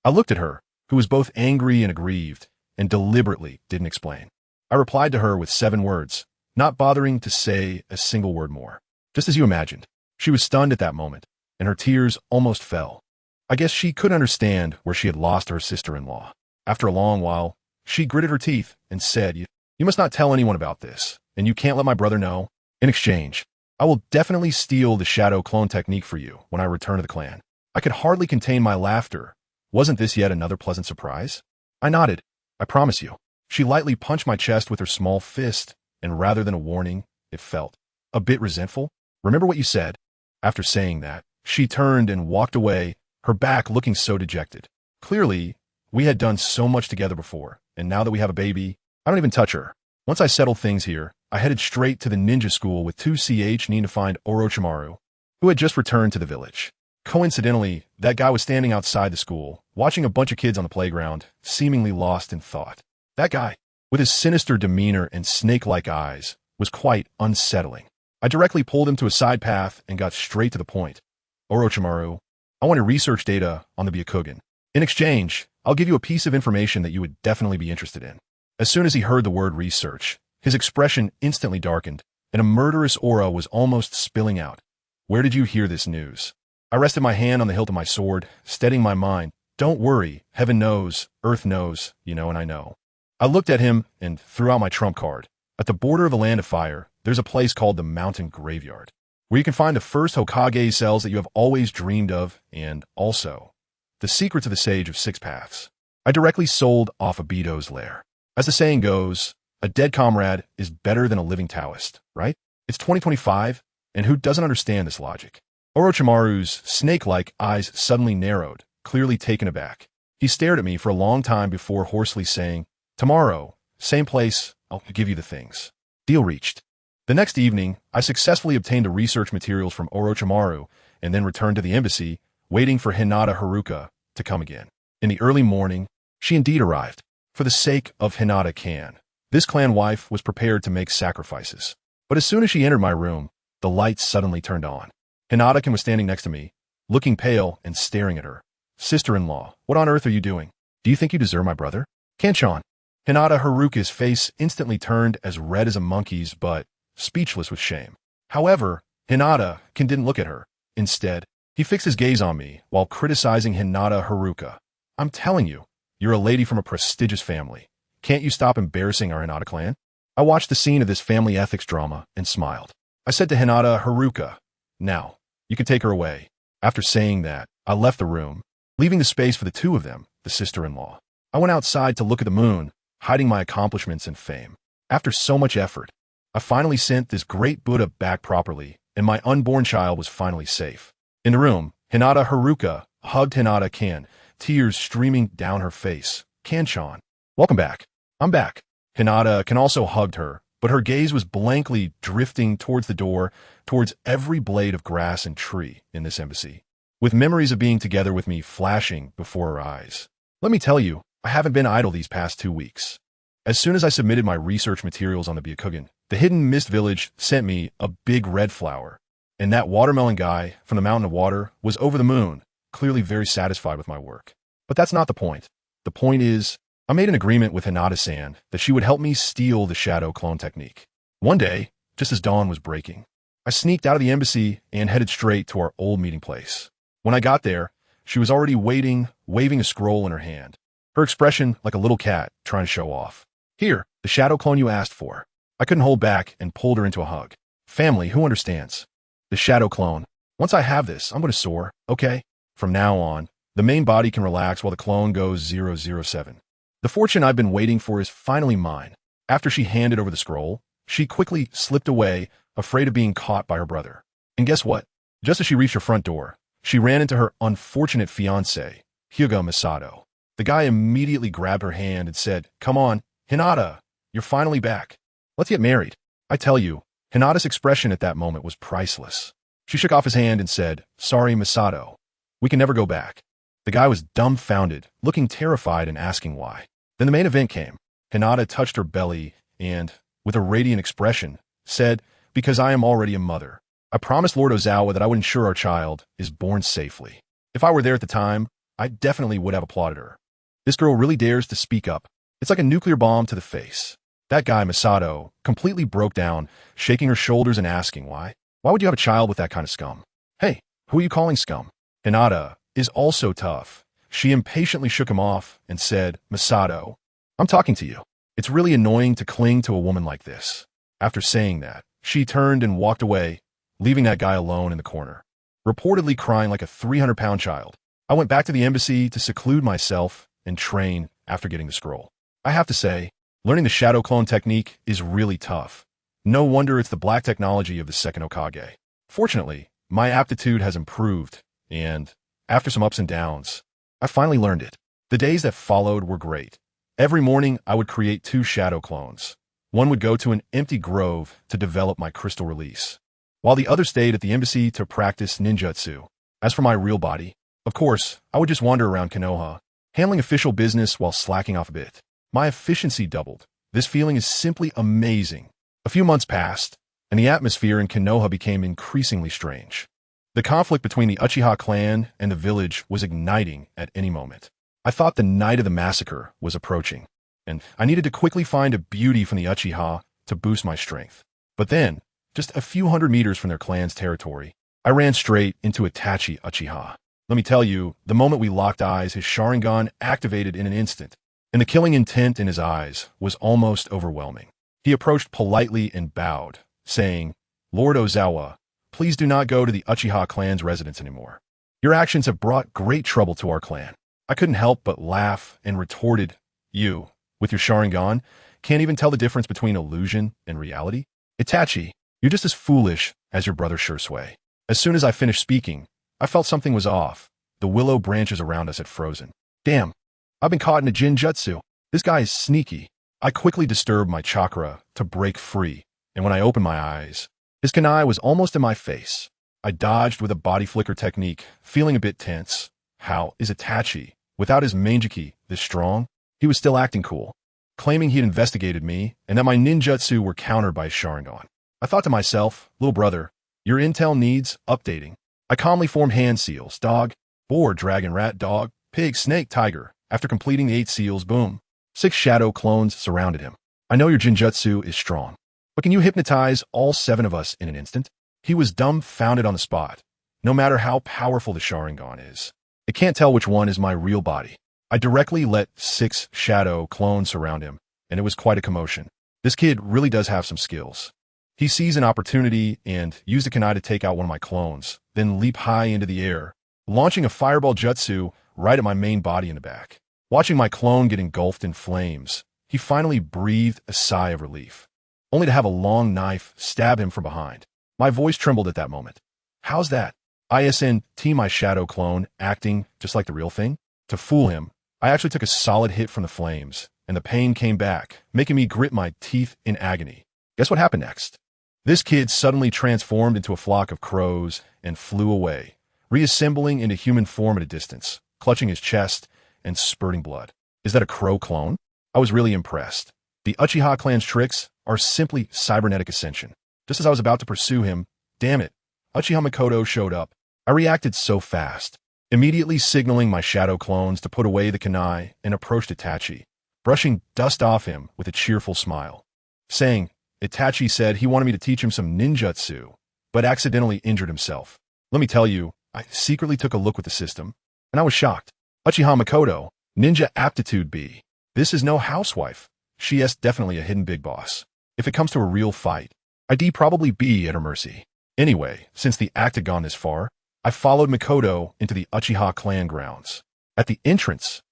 I looked at her, who was both angry and aggrieved, and deliberately didn't explain. I replied to her with 7 words, not bothering to say a single word more. Just as you imagined. She was stunned at that moment, and her tears almost fell. I guess she couldn't understand where she had lost her sister-in-law. After a long while, she gritted her teeth and said, You must not tell anyone about this, and you can't let my brother know. In exchange, I will definitely steal the shadow clone technique for you when I return to the clan. I could hardly contain my laughter. Wasn't this yet another pleasant surprise? I nodded. I promise you. She lightly punched my chest with her small fist, and rather than a warning, it felt a bit resentful. Remember what you said? After saying that, she turned and walked away, her back looking so dejected. Clearly, we had done so much together before, and now that we have a baby, I don't even touch her. Once I settled things here, I headed straight to the ninja school with 2CH needing to find Orochimaru, who had just returned to the village. Coincidentally, that guy was standing outside the school, watching a bunch of kids on the playground, seemingly lost in thought. That guy, with his sinister demeanor and snake-like eyes, was quite unsettling. I directly pulled him to a side path and got straight to the point. Orochimaru, I want to research data on the Byakugan. In exchange, I'll give you a piece of information that you would definitely be interested in. As soon as he heard the word research, his expression instantly darkened, and a murderous aura was almost spilling out. Where did you hear this news? I rested my hand on the hilt of my sword, steadying my mind. Don't worry, heaven knows, earth knows, and I know. I looked at him and threw out my trump card. At the border of the Land of Fire, there's a place called the Mountain Graveyard, where you can find the first Hokage cells that you have always dreamed of, and also the secrets of the Sage of 6 Paths. I directly sold off Obito's lair. As the saying goes, a dead comrade is better than a living Taoist, right? It's 2025, and who doesn't understand this logic? Orochimaru's snake-like eyes suddenly narrowed, clearly taken aback. He stared at me for a long time before hoarsely saying, Tomorrow, same place, I'll give you the things. Deal reached. The next evening, I successfully obtained the research materials from Orochimaru and then returned to the embassy, waiting for Hinata Haruka to come again. In the early morning, she indeed arrived. For the sake of Hinata-kan, this clan wife was prepared to make sacrifices. But as soon as she entered my room, the lights suddenly turned on. Hinata-kan was standing next to me, looking pale and staring at her. Sister-in-law, what on earth are you doing? Do you think you deserve my brother? Kanchan. Hinata Haruka's face instantly turned as red as a monkey's, but speechless with shame. However, Hinata-kan didn't look at her. Instead, he fixed his gaze on me while criticizing Hinata Haruka. I'm telling you, you're a lady from a prestigious family. Can't you stop embarrassing our Hinata clan? I watched the scene of this family ethics drama and smiled. I said to Hinata Haruka, now, you can take her away. After saying that, I left the room, leaving the space for the two of them, the sister-in-law. I went outside to look at the moon, hiding my accomplishments and fame. After so much effort, I finally sent this great Buddha back properly, and my unborn child was finally safe. In the room, Hinata Haruka hugged Hinata-kan, tears streaming down her face. Kanchan, welcome back. I'm back. Hinata-kan also hugged her, but her gaze was blankly drifting towards the door, towards every blade of grass and tree in this embassy, with memories of being together with me flashing before her eyes. Let me tell you, I haven't been idle these past 2 weeks. As soon as I submitted my research materials on the Byakugan, the Hidden Mist Village sent me a big red flower, and that watermelon guy from the Mountain of Water was over the moon, clearly very satisfied with my work. But that's not the point. The point is, I made an agreement with Hinata-san that she would help me steal the shadow clone technique. One day, just as dawn was breaking, I sneaked out of the embassy and headed straight to our old meeting place. When I got there, she was already waiting, waving a scroll in her hand. Her expression like a little cat trying to show off. Here, the shadow clone you asked for. I couldn't hold back and pulled her into a hug. Family, who understands? The shadow clone. Once I have this, I'm going to soar, okay? From now on, the main body can relax while the clone goes 007. The fortune I've been waiting for is finally mine. After she handed over the scroll, she quickly slipped away, afraid of being caught by her brother. And guess what? Just as she reached her front door, she ran into her unfortunate fiancé, Hyuga Masato. The guy immediately grabbed her hand and said, "Come on, Hinata, you're finally back. Let's get married." I tell you, Hinata's expression at that moment was priceless. She shook off his hand and said, "Sorry, Masato. We can never go back." The guy was dumbfounded, looking terrified and asking why. Then the main event came. Hinata touched her belly and, with a radiant expression, said, "Because I am already a mother. I promised Lord Ozawa that I would ensure our child is born safely." If I were there at the time, I definitely would have applauded her. This girl really dares to speak up. It's like a nuclear bomb to the face. That guy, Masato, completely broke down, shaking her shoulders and asking why. Why would you have a child with that kind of scum? Hey, who are you calling scum? Hinata is also tough. She impatiently shook him off and said, "Masato, I'm talking to you. It's really annoying to cling to a woman like this." After saying that, she turned and walked away, leaving that guy alone in the corner, reportedly crying like a 300-pound child. I went back to the embassy to seclude myself and train after getting the scroll. I have to say, learning the shadow clone technique is really tough. No wonder it's the black technology of the second Hokage. Fortunately, my aptitude has improved, and after some ups and downs, I finally learned it. The days that followed were great. Every morning, I would create 2 shadow clones. One would go to an empty grove to develop my CrystalRelease, while the other stayed at the embassy to practice ninjutsu. As for my real body, of course, I would just wander around Konoha, handling official business while slacking off a bit. My efficiency doubled. This feeling is simply amazing. A few months passed, and the atmosphere in Konoha became increasingly strange. The conflict between the Uchiha clan and the village was igniting at any moment. I thought the night of the massacre was approaching, and I needed to quickly find a beauty from the Uchiha to boost my strength. But then, just a few hundred meters from their clan's territory, I ran straight into Itachi Uchiha. Let me tell you, the moment we locked eyes, his Sharingan activated in an instant, and the killing intent in his eyes was almost overwhelming. He approached politely and bowed, saying, "Lord Ozawa, please do not go to the Uchiha clan's residence anymore. Your actions have brought great trouble to our clan." I couldn't help but laugh and retorted, "You, with your Sharingan, can't even tell the difference between illusion and reality? Itachi, you're just as foolish as your brother Shursui." As soon as I finished speaking, I felt something was off. The willow branches around us had frozen. Damn, I've been caught in a Jinjutsu. This guy is sneaky. I quickly disturbed my chakra to break free, and when I opened my eyes, his kunai was almost in my face. I dodged with a body flicker technique, feeling a bit tense. How is Itachi, without his Mangeki, this strong? He was still acting cool, claiming he had investigated me and that my ninjutsu were countered by his Sharingan. I thought to myself, little brother, your intel needs updating. I calmly formed hand seals, dog, boar, dragon, rat, dog, pig, snake, tiger. After completing the 8 seals, boom. 6 shadow clones surrounded him. I know your Jinjutsu is strong, but can you hypnotize all 7 of us in an instant? He was dumbfounded on the spot. No matter how powerful the Sharingan is, it can't tell which one is my real body. I directly let 6 shadow clones surround him, and it was quite a commotion. This kid really does have some skills. He sees an opportunity and used a kunai to take out one of my clones, then leap high into the air, launching a fireball jutsu right at my main body in the back. Watching my clone get engulfed in flames, he finally breathed a sigh of relief, only to have a long knife stab him from behind. My voice trembled at that moment. How's that? ISNT, my shadow clone, acting just like the real thing? To fool him, I actually took a solid hit from the flames, and the pain came back, making me grit my teeth in agony. Guess what happened next? This kid suddenly transformed into a flock of crows and flew away, reassembling into human form at a distance, clutching his chest and spurting blood. Is that a crow clone? I was really impressed. The Uchiha clan's tricks are simply cybernetic ascension. Just as I was about to pursue him, damn it, Uchiha Mikoto showed up. I reacted so fast, immediately signaling my shadow clones to put away the kunai and approached Itachi, brushing dust off him with a cheerful smile, saying, Itachi said he wanted me to teach him some ninjutsu, but accidentally injured himself. Let me tell you, I secretly took a look at the system, and I was shocked. Uchiha Mikoto, Ninja Aptitude B. This is no housewife. She is definitely a hidden big boss. If it comes to a real fight, I'd probably be at her mercy. Anyway, since the act had gone this far, I followed Mikoto into the Uchiha clan grounds. At the entrance,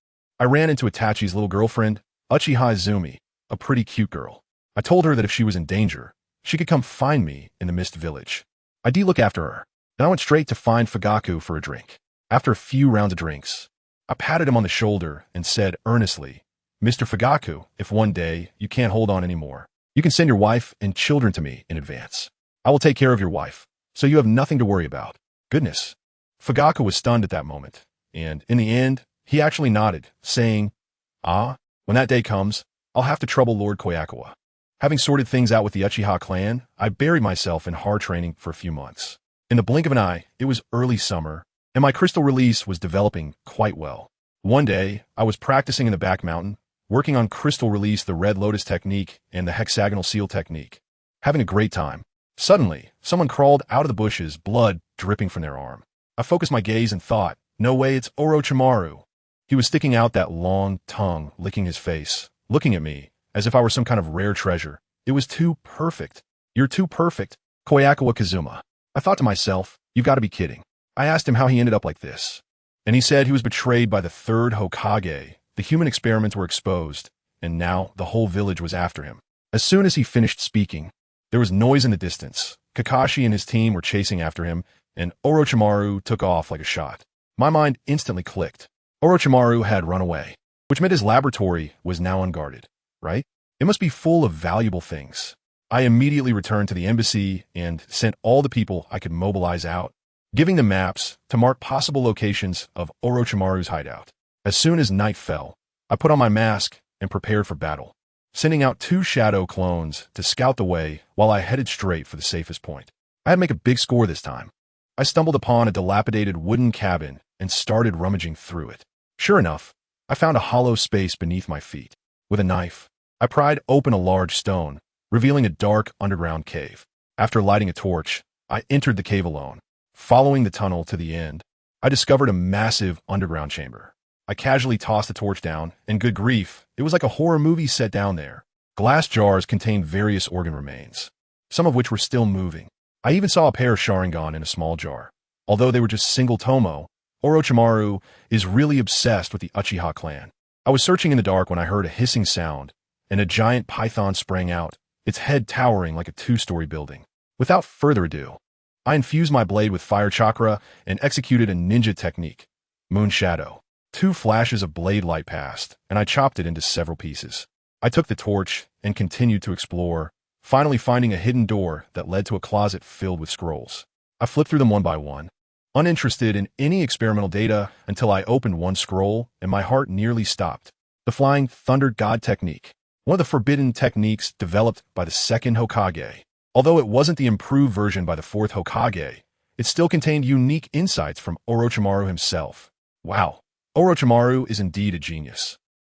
I ran into Itachi's little girlfriend, Uchiha Izumi, a pretty cute girl. I told her that if she was in danger, she could come find me in the Mist Village. I'd look after her. Then I went straight to find Fugaku for a drink. After a few rounds of drinks, I patted him on the shoulder and said earnestly, Mr. Fugaku, if one day you can't hold on anymore, you can send your wife and children to me in advance. I will take care of your wife, so you have nothing to worry about. Goodness. Fugaku was stunned at that moment, and in the end, he actually nodded, saying, when that day comes, I'll have to trouble Lord Kobayakawa. Having sorted things out with the Uchiha clan, I buried myself in hard training for a few months. In the blink of an eye, it was early summer, and my CrystalRelease was developing quite well. One day, I was practicing in the back mountain, working on CrystalRelease, the Red Lotus technique, and the Hexagonal Seal technique. Having a great time. Suddenly, someone crawled out of the bushes, blood dripping from their arm. I focused my gaze and thought, no way, it's Orochimaru. He was sticking out that long tongue, licking his face, looking at me, as if I were some kind of rare treasure. It was too perfect. You're too perfect, Kobayakawa Kazuma. I thought to myself, you've got to be kidding. I asked him how he ended up like this, and he said he was betrayed by the 3rd Hokage. The human experiments were exposed, and now the whole village was after him. As soon as he finished speaking, there was noise in the distance. Kakashi and his team were chasing after him, and Orochimaru took off like a shot. My mind instantly clicked. Orochimaru had run away, which meant his laboratory was now unguarded, right? It must be full of valuable things. I immediately returned to the embassy and sent all the people I could mobilize out, giving them maps to mark possible locations of Orochimaru's hideout. As soon as night fell, I put on my mask and prepared for battle, sending out 2 shadow clones to scout the way while I headed straight for the safest point. I had to make a big score this time. I stumbled upon a dilapidated wooden cabin and started rummaging through it. Sure enough, I found a hollow space beneath my feet. With a knife, I pried open a large stone, revealing a dark underground cave. After lighting a torch, I entered the cave alone. Following the tunnel to the end, I discovered a massive underground chamber. I casually tossed the torch down, and good grief, it was like a horror movie set down there. Glass jars contained various organ remains, some of which were still moving. I even saw a pair of Sharingan in a small jar. Although they were just single tomo, Orochimaru is really obsessed with the Uchiha clan. I was searching in the dark when I heard a hissing sound, and a giant python sprang out, its head towering like a 2-story building. Without further ado, I infused my blade with fire chakra and executed a ninja technique, Moon Shadow. 2 flashes of blade light passed, and I chopped it into several pieces. I took the torch and continued to explore, finally finding a hidden door that led to a closet filled with scrolls. I flipped through them one by one, uninterested in any experimental data until I opened one scroll and my heart nearly stopped. The Flying Thunder God technique, one of the forbidden techniques developed by the second Hokage. Although it wasn't the improved version by the fourth Hokage, it still contained unique insights from Orochimaru himself. Wow, Orochimaru is indeed a genius.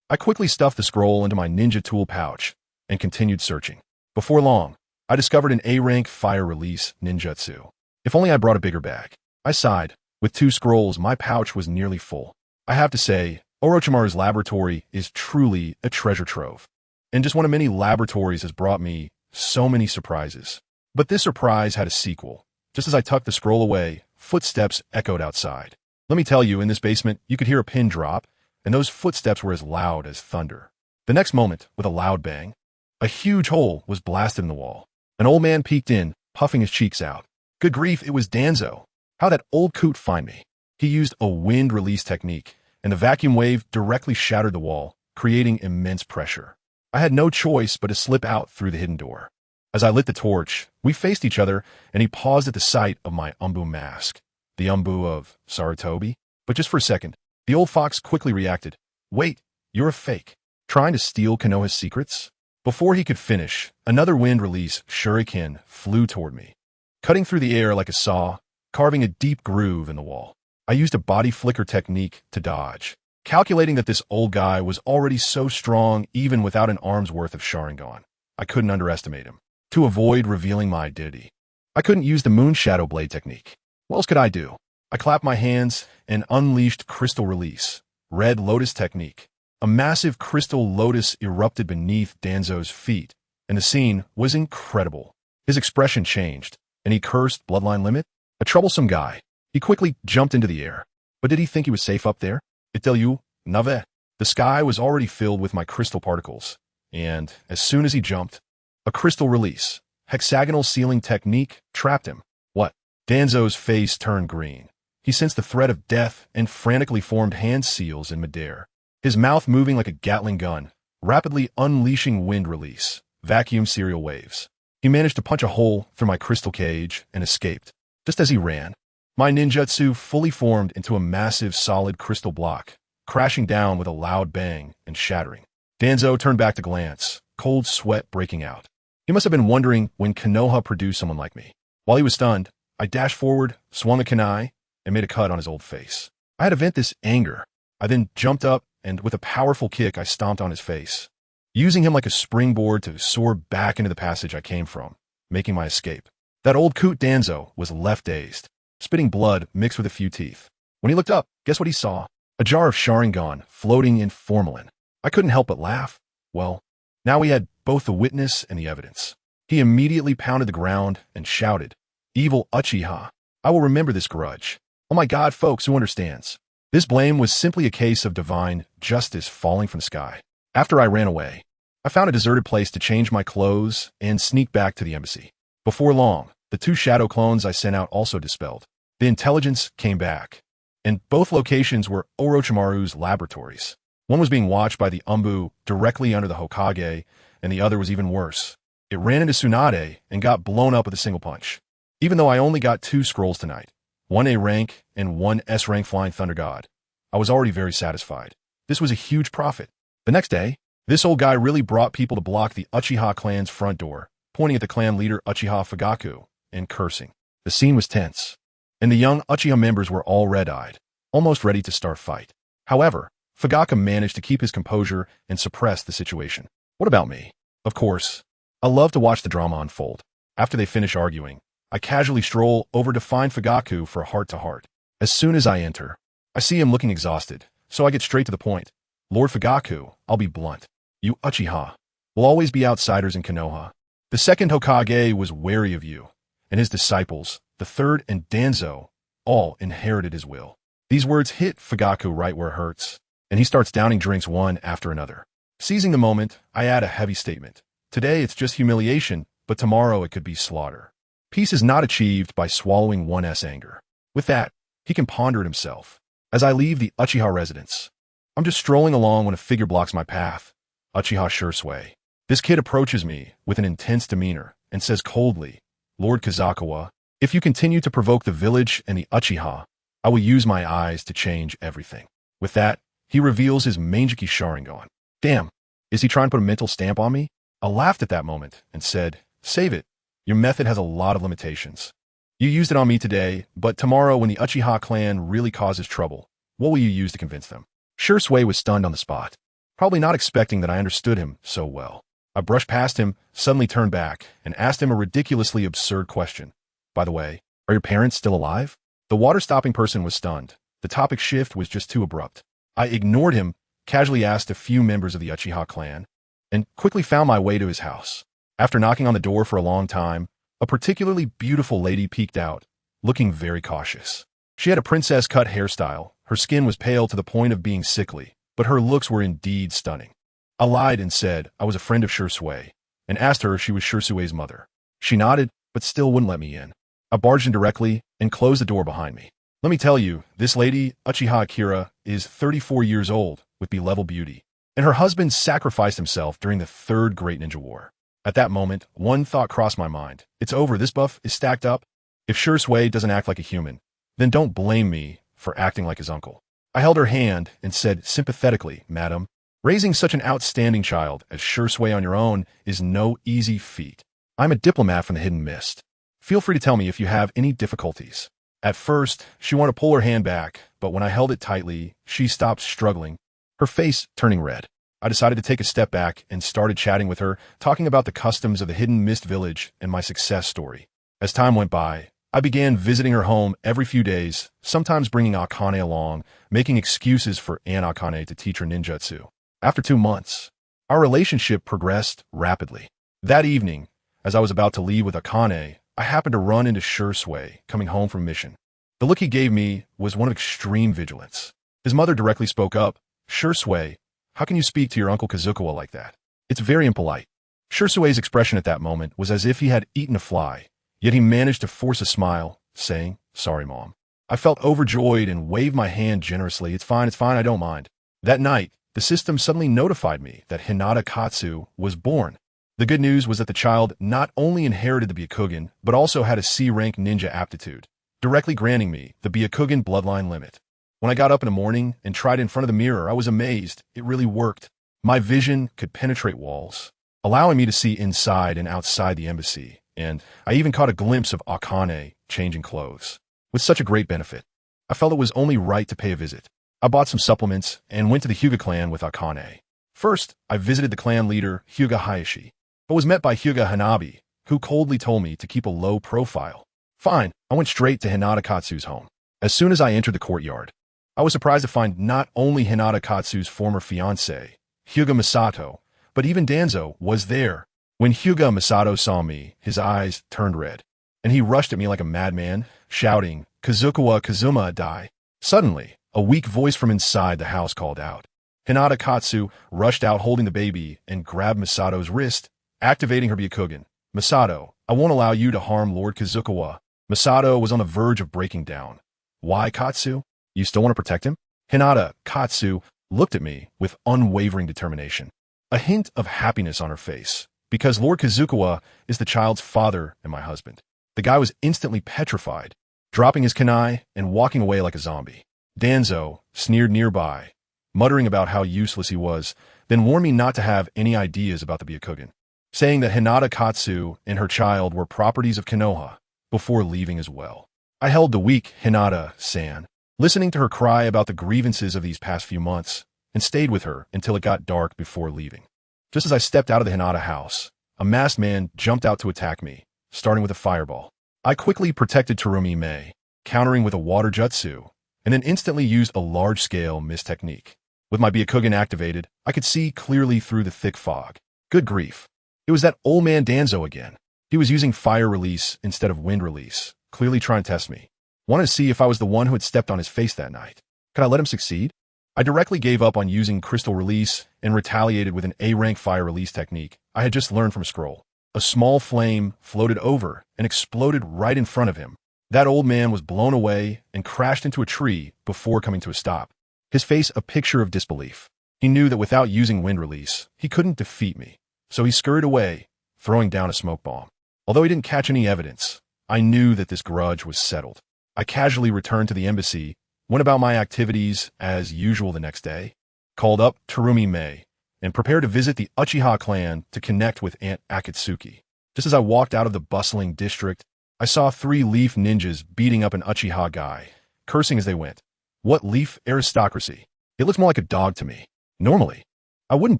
I quickly stuffed the scroll into my ninja tool pouch and continued searching. Before long, I discovered an A-rank fire release ninjutsu. If only I brought a bigger bag. I sighed. With 2 scrolls, my pouch was nearly full. I have to say, Orochimaru's laboratory is truly a treasure trove. And just one of many laboratories has brought me so many surprises. But this surprise had a sequel. Just as I tucked the scroll away, footsteps echoed outside. Let me tell you, in this basement, you could hear a pin drop, and those footsteps were as loud as thunder. The next moment, with a loud bang, a huge hole was blasted in the wall. An old man peeked in, puffing his cheeks out. Good grief, it was Danzo. How that old coot find me? He used a wind release technique, and the vacuum wave directly shattered the wall, creating immense pressure. I had no choice but to slip out through the hidden door. As I lit the torch, we faced each other, and he paused at the sight of my Umbu mask. The Umbu of Sarutobi? But just for a second, the old fox quickly reacted. Wait, you're a fake. Trying to steal Konoha's secrets? Before he could finish, another wind release shuriken flew toward me, cutting through the air like a saw, carving a deep groove in the wall. I used a body flicker technique to dodge, calculating that this old guy was already so strong even without an arm's worth of Sharingan. I couldn't underestimate him. To avoid revealing my identity, I couldn't use the Moon Shadow Blade technique. What else could I do? I clapped my hands and unleashed CrystalRelease, Red Lotus technique. A massive crystal lotus erupted beneath Danzo's feet, and the scene was incredible. His expression changed, and he cursed Bloodline Limit. A troublesome guy. He quickly jumped into the air. But did he think he was safe up there? I tell you, nave. The sky was already filled with my crystal particles, and as soon as he jumped, a crystal release, hexagonal ceiling technique, trapped him. What? Danzo's face turned green. He sensed the threat of death and frantically formed hand seals in midair, his mouth moving like a Gatling gun, rapidly unleashing wind release, vacuum serial waves. He managed to punch a hole through my crystal cage and escaped. Just as he ran, my ninjutsu fully formed into a massive solid crystal block, crashing down with a loud bang and shattering. Danzo turned back to glance, cold sweat breaking out. He must have been wondering when Konoha produced someone like me. While he was stunned, I dashed forward, swung a kunai, and made a cut on his old face. I had to vent this anger. I then jumped up, and with a powerful kick, I stomped on his face, using him like a springboard to soar back into the passage I came from, making my escape. That old coot Danzo was left dazed, spitting blood mixed with a few teeth. When he looked up, guess what he saw? A jar of Sharingan floating in formalin. I couldn't help but laugh. Well, now we had both the witness and the evidence. He immediately pounded the ground and shouted, "Evil Uchiha! I will remember this grudge." Oh my God, folks, who understands? This blame was simply a case of divine justice falling from the sky. After I ran away, I found a deserted place to change my clothes and sneak back to the embassy. Before long, the 2 shadow clones I sent out also dispelled. The intelligence came back, and both locations were Orochimaru's laboratories. One was being watched by the Umbu directly under the Hokage, and the other was even worse. It ran into Tsunade and got blown up with a single punch. Even though I only got 2 scrolls tonight, 1 A rank and 1 S rank Flying Thunder God, I was already very satisfied. This was a huge profit. The next day, this old guy really brought people to block the Uchiha clan's front door, pointing at the clan leader Uchiha Fugaku and cursing. The scene was tense, and the young Uchiha members were all red-eyed, almost ready to start fight. However, Fugaku managed to keep his composure and suppress the situation. What about me? Of course, I love to watch the drama unfold. After they finish arguing, I casually stroll over to find Fugaku for a heart-to-heart. As soon as I enter, I see him looking exhausted, so I get straight to the point. Lord Fugaku, I'll be blunt. You Uchiha will always be outsiders in Konoha. The second Hokage was wary of you, and his disciples, the third and Danzo, all inherited his will. These words hit Fugaku right where it hurts, and he starts downing drinks one after another. Seizing the moment, I add a heavy statement. Today it's just humiliation, but tomorrow it could be slaughter. Peace is not achieved by swallowing one's anger. With that, he can ponder it himself. As I leave the Uchiha residence, I'm just strolling along when a figure blocks my path. Uchiha Shursui. This kid approaches me with an intense demeanor and says coldly, "Lord Kazukawa, If you continue to provoke the village and the Uchiha, I will use my eyes to change everything. With that, he reveals his Mangeki Sharingan. Damn, is he trying to put a mental stamp on me? I laughed at that moment and said, save it. Your method has a lot of limitations. You used it on me today, but tomorrow when the Uchiha clan really causes trouble, what will you use to convince them? Shursui was stunned on the spot, probably not expecting that I understood him so well. I brushed past him, suddenly turned back, and asked him a ridiculously absurd question. By the way, are your parents still alive? The water-stopping person was stunned. The topic shift was just too abrupt. I ignored him, casually asked a few members of the Uchiha clan, and quickly found my way to his house. After knocking on the door for a long time, a particularly beautiful lady peeked out, looking very cautious. She had a princess-cut hairstyle. Her skin was pale to the point of being sickly, but her looks were indeed stunning. I lied and said I was a friend of Shursui, and asked her if she was Shursui's mother. She nodded, but still wouldn't let me in. I barged in directly and closed the door behind me. Let me tell you, this lady, Uchiha Akira, is 34 years old with B-level beauty, and her husband sacrificed himself during the Third Great Ninja War. At that moment, one thought crossed my mind. It's over, this buff is stacked up. If Shursui doesn't act like a human, then don't blame me for acting like his uncle. I held her hand and said sympathetically, Madam, raising such an outstanding child as Shursui on your own is no easy feat. I'm a diplomat from the Hidden Mist. Feel free to tell me if you have any difficulties. At first, she wanted to pull her hand back, but when I held it tightly, she stopped struggling, her face turning red. I decided to take a step back and started chatting with her, talking about the customs of the Hidden Mist Village and my success story. As time went by, I began visiting her home every few days, sometimes bringing Akane along, making excuses for Aunt Akane to teach her ninjutsu. After 2 months, our relationship progressed rapidly. That evening, as I was about to leave with Akane, I happened to run into Shursui coming home from mission. The look he gave me was one of extreme vigilance. His mother directly spoke up, Shursui, how can you speak to your uncle Kazukawa like that? It's very impolite. Shursui's expression at that moment was as if he had eaten a fly, yet he managed to force a smile, saying, sorry, Mom. I felt overjoyed and waved my hand generously. It's fine, I don't mind. That night, the system suddenly notified me that Hinata Katsu was born. The good news was that the child not only inherited the Byakugan, but also had a C-rank ninja aptitude, directly granting me the Byakugan bloodline limit. When I got up in the morning and tried in front of the mirror, I was amazed. It really worked. My vision could penetrate walls, allowing me to see inside and outside the embassy, and I even caught a glimpse of Akane changing clothes. With such a great benefit, I felt it was only right to pay a visit. I bought some supplements and went to the Hyuga clan with Akane. First, I visited the clan leader, Hyuga Hayashi, but was met by Hyuga Hanabi, who coldly told me to keep a low profile. Fine, I went straight to Hinata Katsu's home. As soon as I entered the courtyard, I was surprised to find not only Hinata Katsu's former fiancé, Hyuga Masato, but even Danzo was there. When Hyuga Masato saw me, his eyes turned red, and he rushed at me like a madman, shouting, Kazukawa Kazuma die. Suddenly, a weak voice from inside the house called out. Hinata Katsu rushed out holding the baby and grabbed Masato's wrist, activating her Byakugan. Masato, I won't allow you to harm Lord Kazukawa. Masato was on the verge of breaking down. Why, Katsu? You still want to protect him? Hinata Katsu looked at me with unwavering determination, a hint of happiness on her face, because Lord Kazukawa is the child's father and my husband. The guy was instantly petrified, dropping his kunai and walking away like a zombie. Danzo sneered nearby, muttering about how useless he was, then warned me not to have any ideas about the Byakugan, saying that Hinata Katsu and her child were properties of Konoha, before leaving as well. I held the weak Hinata-san, listening to her cry about the grievances of these past few months, and stayed with her until it got dark before leaving. Just as I stepped out of the Hinata house, a masked man jumped out to attack me, starting with a fireball. I quickly protected Terumi Mei, countering with a water jutsu, and then instantly used a large-scale mist technique. With my Byakugan activated, I could see clearly through the thick fog. Good grief. It was that old man Danzo again. He was using fire release instead of wind release, clearly trying to test me. Wanted to see if I was the one who had stepped on his face that night. Could I let him succeed? I directly gave up on using CrystalRelease and retaliated with an A-rank fire release technique I had just learned from a scroll. A small flame floated over and exploded right in front of him. That old man was blown away and crashed into a tree before coming to a stop, his face a picture of disbelief. He knew that without using wind release, he couldn't defeat me, so he scurried away, throwing down a smoke bomb. Although he didn't catch any evidence, I knew that this grudge was settled. I casually returned to the embassy, went about my activities as usual the next day, called up Terumi Mei, and prepared to visit the Uchiha clan to connect with Aunt Akatsuki. Just as I walked out of the bustling district, I saw 3 leaf ninjas beating up an Uchiha guy, cursing as they went. What leaf aristocracy? It looks more like a dog to me. Normally, I wouldn't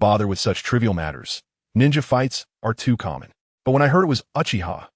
bother with such trivial matters. Ninja fights are too common. But when I heard it was Uchiha,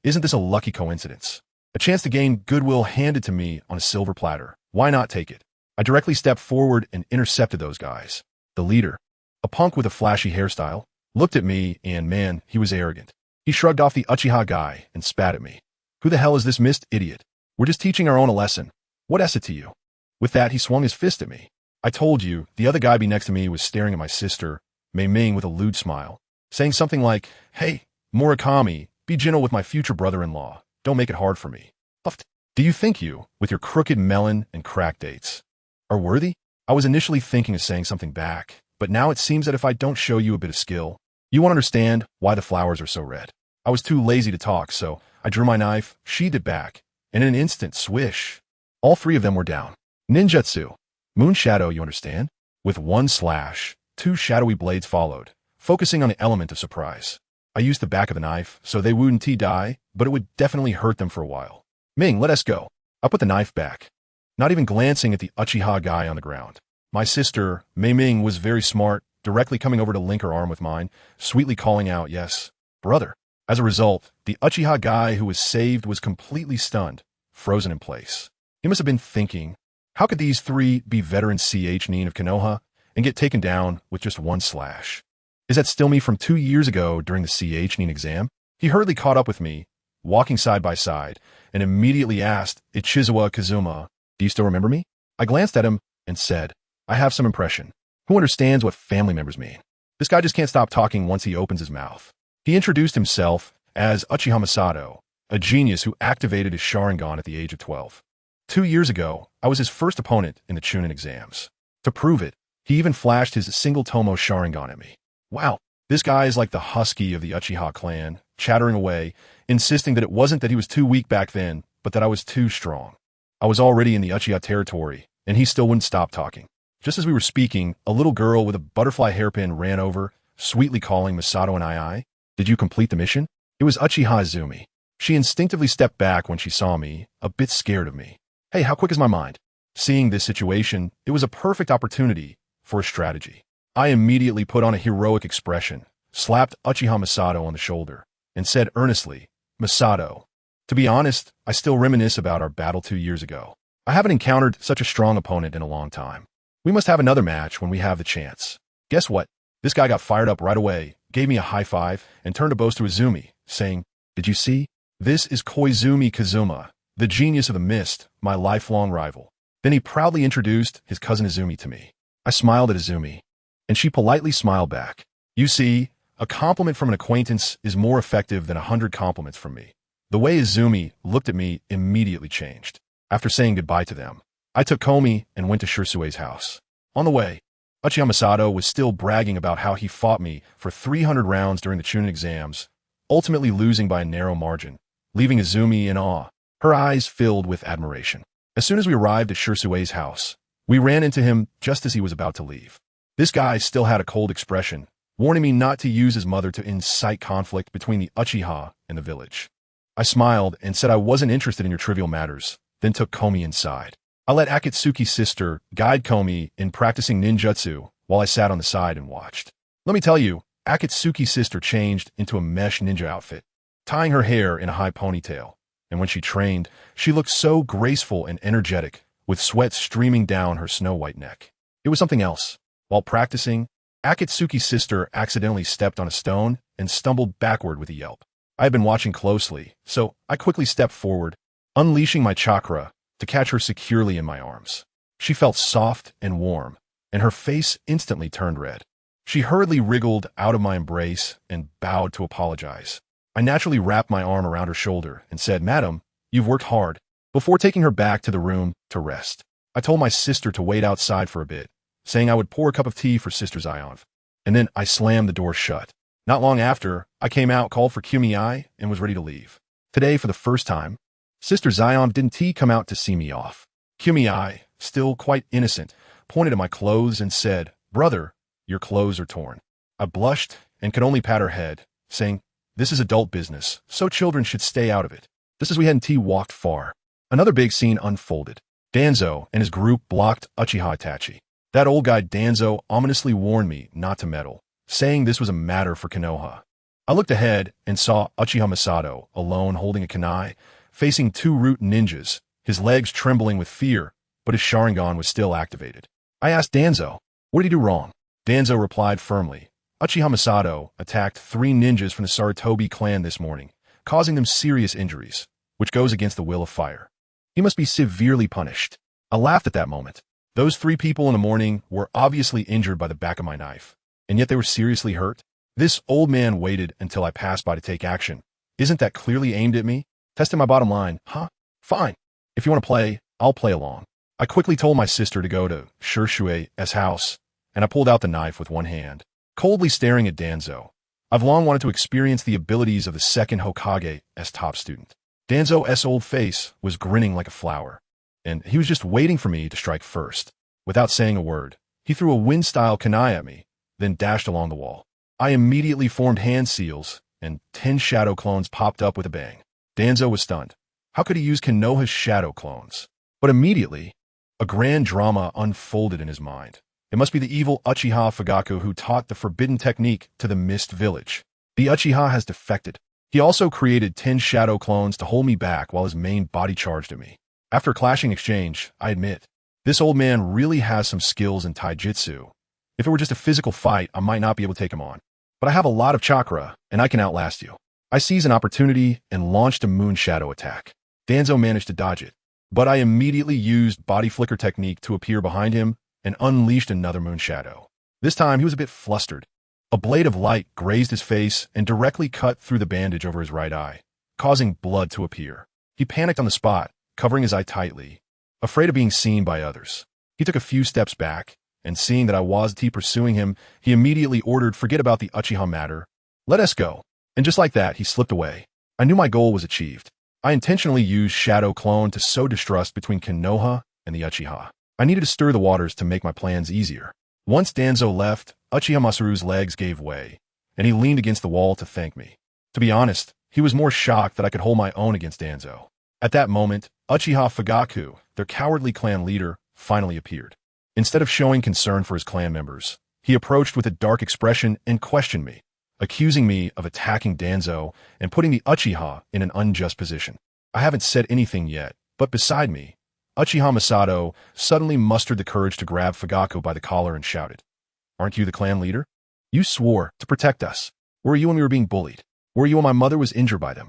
isn't this a lucky coincidence? A chance to gain goodwill handed to me on a silver platter. Why not take it? I directly stepped forward and intercepted those guys. The leader, a punk with a flashy hairstyle, looked at me and, man, he was arrogant. He shrugged off the Uchiha guy and spat at me. Who the hell is this missed idiot? We're just teaching our own a lesson. What is it to you? With that, he swung his fist at me. I told you, the other guy next to me was staring at my sister, Mei Ming, with a lewd smile, saying something like, "Hey, Murakami, be gentle with my future brother-in-law. Don't make it hard for me." Puffed. Do you think you, with your crooked melon and crack dates, are worthy? I was initially thinking of saying something back, but now it seems that if I don't show you a bit of skill, you won't understand why the flowers are so red. I was too lazy to talk, so I drew my knife, sheathed it back, and in an instant, swish, all 3 of them were down. Ninjutsu. Moon shadow, you understand? With 1 slash, 2 shadowy blades followed, focusing on the element of surprise. I used the back of the knife, so they wouldn't die, but it would definitely hurt them for a while. Ming, let us go. I put the knife back, not even glancing at the Uchiha guy on the ground. My sister, Mei Ming, was very smart, directly coming over to link her arm with mine, sweetly calling out, "Yes, brother." As a result, the Uchiha guy who was saved was completely stunned, frozen in place. He must have been thinking, how could these 3 be veteran CH Nin of Konoha and get taken down with just 1 slash? Is that still me from 2 years ago during the CH Nin exam? He hurriedly caught up with me, walking side by side, and immediately asked, "Ichizawa Kazuma, do you still remember me?" I glanced at him and said, "I have some impression. Who understands what family members mean?" This guy just can't stop talking once he opens his mouth. He introduced himself as Uchiha Masato, a genius who activated his Sharingan at the age of 12. 2 years ago, I was his first opponent in the Chunin exams. To prove it, he even flashed his single Tomo Sharingan at me. Wow, this guy is like the husky of the Uchiha clan, chattering away, insisting that it wasn't that he was too weak back then, but that I was too strong. I was already in the Uchiha territory, and he still wouldn't stop talking. Just as we were speaking, a little girl with a butterfly hairpin ran over, sweetly calling Masato and I. "Did you complete the mission?" It was Uchiha Izumi. She instinctively stepped back when she saw me, a bit scared of me. Hey, how quick is my mind? Seeing this situation, it was a perfect opportunity for a strategy. I immediately put on a heroic expression, slapped Uchiha Masato on the shoulder, and said earnestly, "Masato, to be honest, I still reminisce about our battle 2 years ago. I haven't encountered such a strong opponent in a long time. We must have another match when we have the chance." Guess what? This guy got fired up right away, gave me a high five, and turned to boast to Izumi, saying, "Did you see? This is Koizumi Kazuma, the genius of the mist, my lifelong rival." Then he proudly introduced his cousin Izumi to me. I smiled at Izumi, and she politely smiled back. You see, a compliment from an acquaintance is more effective than 100 compliments from me. The way Izumi looked at me immediately changed. After saying goodbye to them, I took Komi and went to Shirsue's house. On the way, Uchiha Masato was still bragging about how he fought me for 300 rounds during the Chunin exams, ultimately losing by a narrow margin, leaving Izumi in awe, her eyes filled with admiration. As soon as we arrived at Shirsue's house, we ran into him just as he was about to leave. This guy still had a cold expression, warning me not to use his mother to incite conflict between the Uchiha and the village. I smiled and said I wasn't interested in your trivial matters, then took Komi inside. I let Akatsuki's sister guide Komi in practicing ninjutsu while I sat on the side and watched. Let me tell you, Akatsuki's sister changed into a mesh ninja outfit, tying her hair in a high ponytail, and when she trained, she looked so graceful and energetic, with sweat streaming down her snow-white neck. It was something else. While practicing, Akatsuki's sister accidentally stepped on a stone and stumbled backward with a yelp. I had been watching closely, so I quickly stepped forward, unleashing my chakra to catch her securely in my arms. She felt soft and warm, and her face instantly turned red. She hurriedly wriggled out of my embrace and bowed to apologize. I naturally wrapped my arm around her shoulder and said, "Madam, you've worked hard," before taking her back to the room to rest. I told my sister to wait outside for a bit, saying I would pour a cup of tea for Sister Zionov, and then I slammed the door shut. Not long after, I came out, called for Kumi and was ready to leave. Today, for the first time, Sister Zion didn't come out to see me off. Kumi, still quite innocent, pointed at my clothes and said, "Brother, your clothes are torn." I blushed and could only pat her head, saying, "This is adult business, so children should stay out of it." Just as we hadn't walked far, another big scene unfolded. Danzo and his group blocked Uchiha Itachi. That old guy Danzo ominously warned me not to meddle, saying this was a matter for Konoha. I looked ahead and saw Uchiha Masato alone holding a kunai, facing two root ninjas, his legs trembling with fear, but his Sharingan was still activated. I asked Danzo, "What did he do wrong?" Danzo replied firmly, "Uchiha Masato attacked 3 ninjas from the Sarutobi clan this morning, causing them serious injuries, which goes against the will of fire. He must be severely punished." I laughed at that moment. Those 3 people in the morning were obviously injured by the back of my knife, and yet they were seriously hurt. This old man waited until I passed by to take action. Isn't that clearly aimed at me? Testing my bottom line. Fine. If you want to play, I'll play along. I quickly told my sister to go to Shurshue's house, and I pulled out the knife with one hand, coldly staring at Danzo. I've long wanted to experience the abilities of the second Hokage as top student. Danzo's old face was grinning like a flower, and he was just waiting for me to strike first. Without saying a word, he threw a wind-style kunai at me, then dashed along the wall. I immediately formed hand seals, and 10 shadow clones popped up with a bang. Danzo was stunned. How could he use Konoha's shadow clones? But immediately, a grand drama unfolded in his mind. It must be the evil Uchiha Fugaku who taught the forbidden technique to the Mist Village. The Uchiha has defected. He also created 10 shadow clones to hold me back while his main body charged at me. After a clashing exchange, I admit, this old man really has some skills in taijutsu. If it were just a physical fight, I might not be able to take him on. But I have a lot of chakra, and I can outlast you. I seized an opportunity and launched a moon shadow attack. Danzo managed to dodge it, but I immediately used body flicker technique to appear behind him and unleashed another moon shadow. This time, he was a bit flustered. A blade of light grazed his face and directly cut through the bandage over his right eye, causing blood to appear. He panicked on the spot, covering his eye tightly, afraid of being seen by others. He took a few steps back, and seeing that I was pursuing him, he immediately ordered, "Forget about the Uchiha matter. Let us go." And just like that, he slipped away. I knew my goal was achieved. I intentionally used Shadow Clone to sow distrust between Konoha and the Uchiha. I needed to stir the waters to make my plans easier. Once Danzo left, Uchiha Masaru's legs gave way, and he leaned against the wall to thank me. To be honest, he was more shocked that I could hold my own against Danzo. At that moment, Uchiha Fugaku, their cowardly clan leader, finally appeared. Instead of showing concern for his clan members, he approached with a dark expression and questioned me, accusing me of attacking Danzo and putting the Uchiha in an unjust position. I haven't said anything yet, but beside me, Uchiha Masato suddenly mustered the courage to grab Fugaku by the collar and shouted, "Aren't you the clan leader? You swore to protect us. Were you when we were being bullied? Were you when my mother was injured by them?"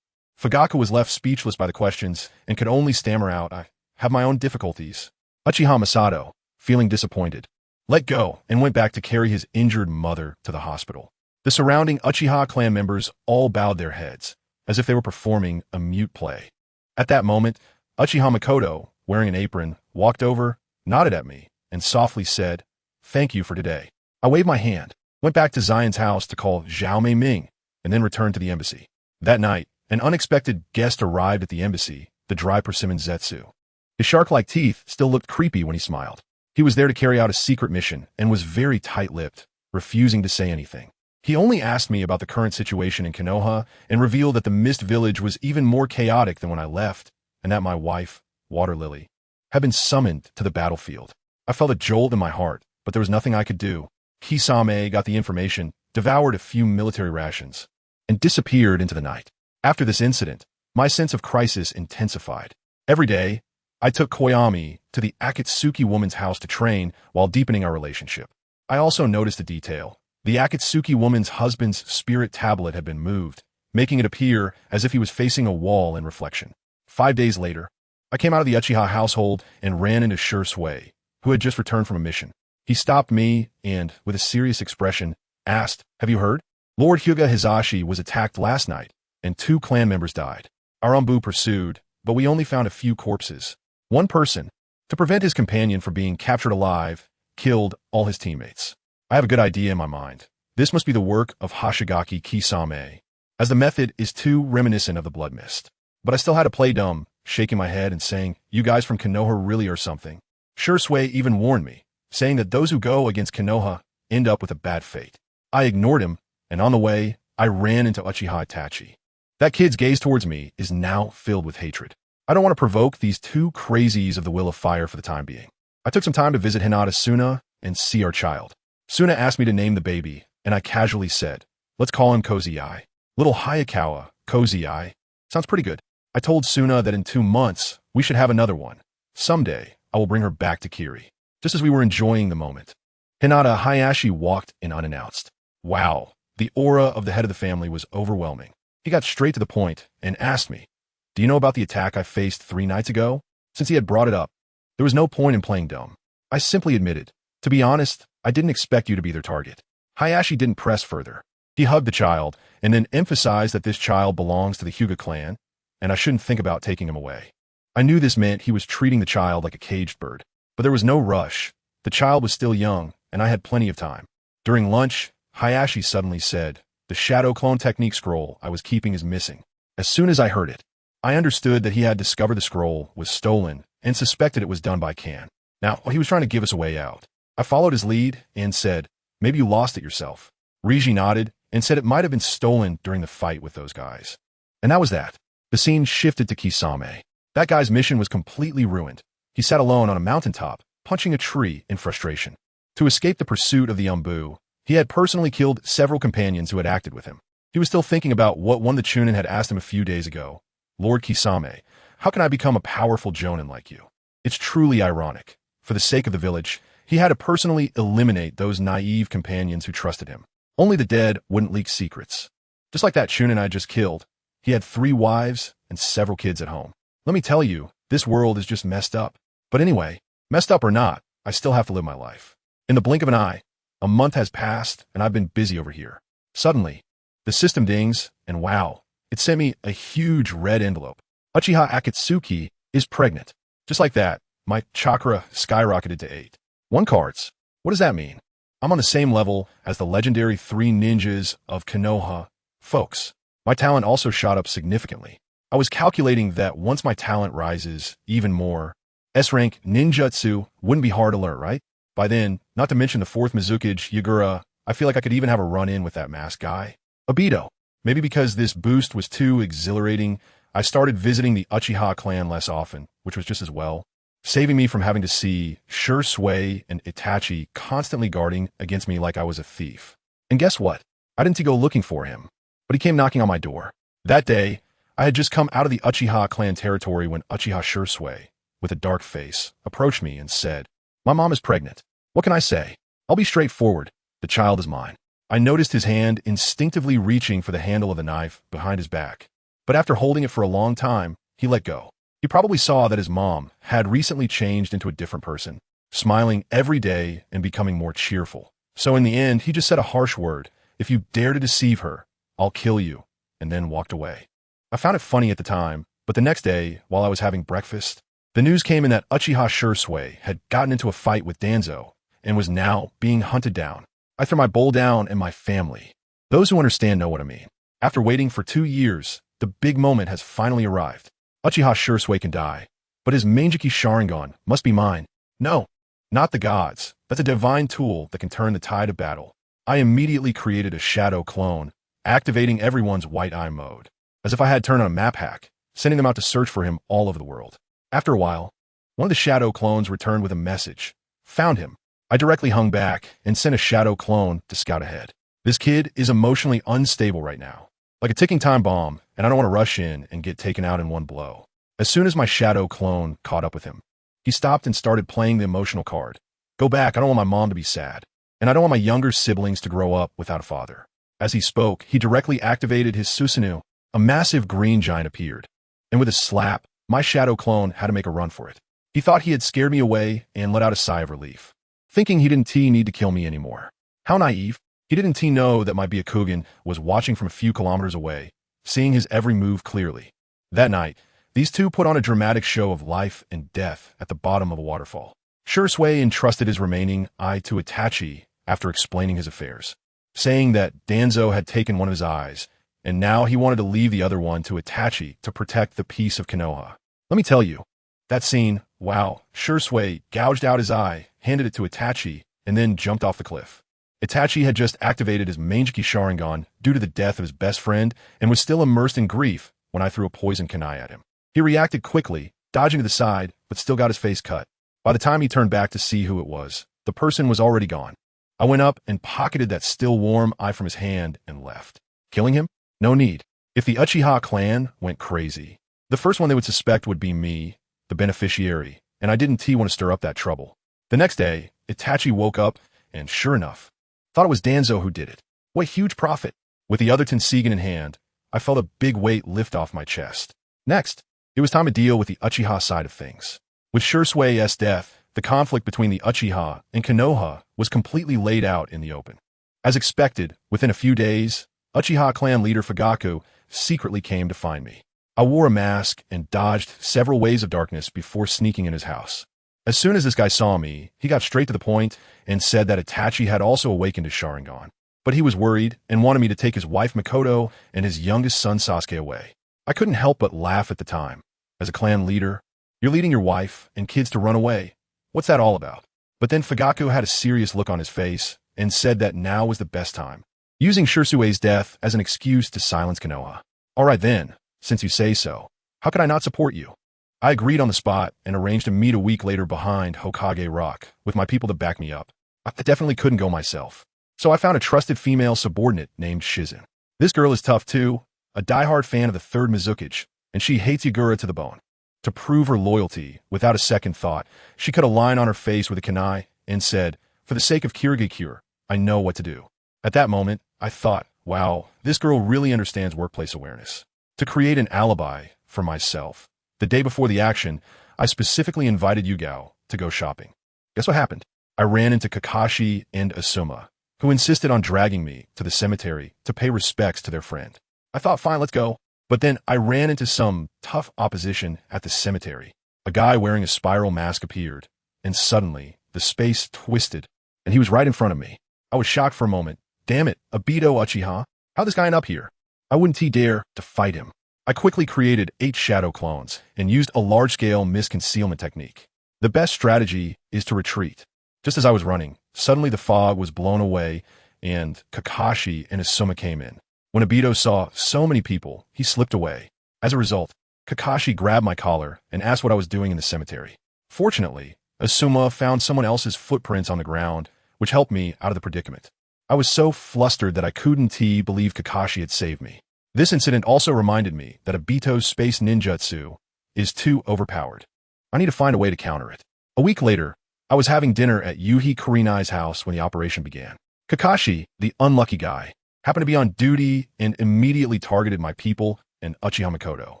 Fugaku was left speechless by the questions and could only stammer out, "I have my own difficulties." Uchiha Masato, feeling disappointed, let go and went back to carry his injured mother to the hospital. The surrounding Uchiha clan members all bowed their heads, as if they were performing a mute play. At that moment, Uchiha Makoto, wearing an apron, walked over, nodded at me, and softly said, "Thank you for today." I waved my hand, went back to Zion's house to call Zhao Mei Ming, and then returned to the embassy. That night, an unexpected guest arrived at the embassy, the dry persimmon Zetsu. His shark-like teeth still looked creepy when he smiled. He was there to carry out a secret mission and was very tight-lipped, refusing to say anything. He only asked me about the current situation in Konoha and revealed that the Mist Village was even more chaotic than when I left, and that my wife, Water Lily, had been summoned to the battlefield. I felt a jolt in my heart, but there was nothing I could do. Kisame got the information, devoured a few military rations, and disappeared into the night. After this incident, my sense of crisis intensified. Every day, I took Koyami to the Akatsuki woman's house to train while deepening our relationship. I also noticed a detail. The Akatsuki woman's husband's spirit tablet had been moved, making it appear as if he was facing a wall in reflection. 5 days later, I came out of the Uchiha household and ran into Shursui, who had just returned from a mission. He stopped me and, with a serious expression, asked, "Have you heard? Lord Hyuga Hizashi was attacked last night, and 2 clan members died. Our Umbu pursued, but we only found a few corpses. One person, to prevent his companion from being captured alive, killed all his teammates. I have a good idea in my mind. This must be the work of Hoshigaki Kisame." as the method is too reminiscent of the blood mist. But I still had to play dumb, shaking my head and saying, "You guys from Konoha really are something." Shursui even warned me, saying that those who go against Konoha end up with a bad fate. I ignored him, and on the way, I ran into Uchiha Itachi. That kid's gaze towards me is now filled with hatred. I don't want to provoke these two crazies of the will of fire for the time being. I took some time to visit Hinata Suna and see our child. Suna asked me to name the baby, and I casually said, "Let's call him Cozy Eye." Little Hayakawa, Cozy Eye. Sounds pretty good. I told Suna that in 2 months, we should have another one. Someday, I will bring her back to Kiri. Just as we were enjoying the moment, Hinata Hayashi walked in unannounced. Wow, the aura of the head of the family was overwhelming. He got straight to the point and asked me, "Do you know about the attack I faced 3 nights ago?" Since he had brought it up, there was no point in playing dumb. I simply admitted, "To be honest, I didn't expect you to be their target." Hayashi didn't press further. He hugged the child and then emphasized that this child belongs to the Hyuga clan, and I shouldn't think about taking him away. I knew this meant he was treating the child like a caged bird, but there was no rush. The child was still young, and I had plenty of time. During lunch, Hayashi suddenly said, "The shadow clone technique scroll I was keeping is missing." As soon as I heard it, I understood that he had discovered the scroll was stolen and suspected it was done by Kan. Now, he was trying to give us a way out. I followed his lead and said, "Maybe you lost it yourself." Riji nodded and said it might have been stolen during the fight with those guys. And that was that. The scene shifted to Kisame. That guy's mission was completely ruined. He sat alone on a mountaintop, punching a tree in frustration. To escape the pursuit of the Umbu, he had personally killed several companions who had acted with him. He was still thinking about what one the Chunin had asked him a few days ago. "Lord Kisame, how can I become a powerful Jonin like you?" It's truly ironic. For the sake of the village, he had to personally eliminate those naive companions who trusted him. Only the dead wouldn't leak secrets. Just like that Chunin I just killed, he had 3 wives and several kids at home. Let me tell you, this world is just messed up. But anyway, messed up or not, I still have to live my life. In the blink of an eye, a month has passed and I've been busy over here. Suddenly, the system dings, and wow, it sent me a huge red envelope. Uchiha Akatsuki is pregnant. Just like that, my chakra skyrocketed to 8. 1 cards. What does that mean? I'm on the same level as the legendary 3 ninjas of Konoha. Folks, my talent also shot up significantly. I was calculating that once my talent rises even more, S-rank ninjutsu wouldn't be hard to learn, right? By then, not to mention the 4th Mizukage Yagura, I feel like I could even have a run-in with that masked guy. Obito. Maybe because this boost was too exhilarating, I started visiting the Uchiha clan less often, which was just as well, saving me from having to see Shursui and Itachi constantly guarding against me like I was a thief. And guess what? I didn't go looking for him, but he came knocking on my door. That day, I had just come out of the Uchiha clan territory when Uchiha Shursui, with a dark face, approached me and said, "My mom is pregnant. What can I say? I'll be straightforward. The child is mine." I noticed his hand instinctively reaching for the handle of the knife behind his back, but after holding it for a long time, he let go. He probably saw that his mom had recently changed into a different person, smiling every day and becoming more cheerful. So in the end, he just said a harsh word, "If you dare to deceive her, I'll kill you," and then walked away. I found it funny at the time, but the next day, while I was having breakfast, the news came in that Uchiha Shursui had gotten into a fight with Danzo and was now being hunted down. I threw my bowl down and my family. Those who understand know what I mean. After waiting for 2 years, the big moment has finally arrived. Uchiha Shursui can die, but his Mangeki Sharingan must be mine. No, not the gods. That's a divine tool that can turn the tide of battle. I immediately created a shadow clone, activating everyone's white eye mode, as if I had turned on a map hack, sending them out to search for him all over the world. After a while, one of the shadow clones returned with a message. Found him. I directly hung back and sent a shadow clone to scout ahead. This kid is emotionally unstable right now, like a ticking time bomb, and I don't want to rush in and get taken out in one blow. As soon as my shadow clone caught up with him, he stopped and started playing the emotional card. "Go back, I don't want my mom to be sad, and I don't want my younger siblings to grow up without a father." As he spoke, he directly activated his Susanoo. A massive green giant appeared, and with a slap, my shadow clone had to make a run for it. He thought he had scared me away and let out a sigh of relief, thinking he didn't need to kill me anymore. How naive. He didn't know that my Byakugan was watching from a few kilometers away, seeing his every move clearly. That night, these two put on a dramatic show of life and death at the bottom of a waterfall. Shursui entrusted his remaining eye to Itachi after explaining his affairs, saying that Danzo had taken one of his eyes and now he wanted to leave the other one to Itachi to protect the peace of Konoha. Let me tell you, that scene, wow, Shursui gouged out his eye, handed it to Itachi, and then jumped off the cliff. Itachi had just activated his Manjiki Sharingan due to the death of his best friend and was still immersed in grief when I threw a poison kunai at him. He reacted quickly, dodging to the side, but still got his face cut. By the time he turned back to see who it was, the person was already gone. I went up and pocketed that still warm eye from his hand and left. Killing him? No need. If the Uchiha clan went crazy, the first one they would suspect would be me, the beneficiary, and I didn't want to stir up that trouble. The next day, Itachi woke up, and sure enough, thought it was Danzo who did it. What huge profit! With the other Tensigen in hand, I felt a big weight lift off my chest. Next, it was time to deal with the Uchiha side of things. With Shusui's death, the conflict between the Uchiha and Konoha was completely laid out in the open. As expected, within a few days, Uchiha clan leader Fugaku secretly came to find me. I wore a mask and dodged several waves of darkness before sneaking in his house. As soon as this guy saw me, he got straight to the point and said that Itachi had also awakened his Sharingan. But he was worried and wanted me to take his wife Mikoto and his youngest son Sasuke away. I couldn't help but laugh at the time. As a clan leader, you're leading your wife and kids to run away. What's that all about? But then Fugaku had a serious look on his face and said that now was the best time, using Shusui's death as an excuse to silence Konoha. All right then, since you say so, how could I not support you? I agreed on the spot and arranged to meet a week later behind Hokage Rock with my people to back me up. I definitely couldn't go myself. So I found a trusted female subordinate named Shizen. This girl is tough too, a diehard fan of the third Mizukage, and she hates Yagura to the bone. To prove her loyalty, without a second thought, she cut a line on her face with a kunai and said, "For the sake of Kirigakure, I know what to do." At that moment, I thought, wow, this girl really understands workplace awareness. To create an alibi for myself, the day before the action, I specifically invited Yugao to go shopping. Guess what happened? I ran into Kakashi and Asuma, who insisted on dragging me to the cemetery to pay respects to their friend. I thought, fine, let's go. But then I ran into some tough opposition at the cemetery. A guy wearing a spiral mask appeared, and suddenly the space twisted, and he was right in front of me. I was shocked for a moment. Damn it, Obito Uchiha? How'd this guy end up here? I wouldn't dare to fight him. I quickly created 8 shadow clones and used a large-scale misconcealment technique. The best strategy is to retreat. Just as I was running, suddenly the fog was blown away and Kakashi and Asuma came in. When Obito saw so many people, he slipped away. As a result, Kakashi grabbed my collar and asked what I was doing in the cemetery. Fortunately, Asuma found someone else's footprints on the ground, which helped me out of the predicament. I was so flustered that I couldn't believe Kakashi had saved me. This incident also reminded me that Obito's space ninjutsu is too overpowered. I need to find a way to counter it. A week later, I was having dinner at Yuhi Kurenai's house when the operation began. Kakashi, the unlucky guy, happened to be on duty and immediately targeted my people and Uchiha Mikoto.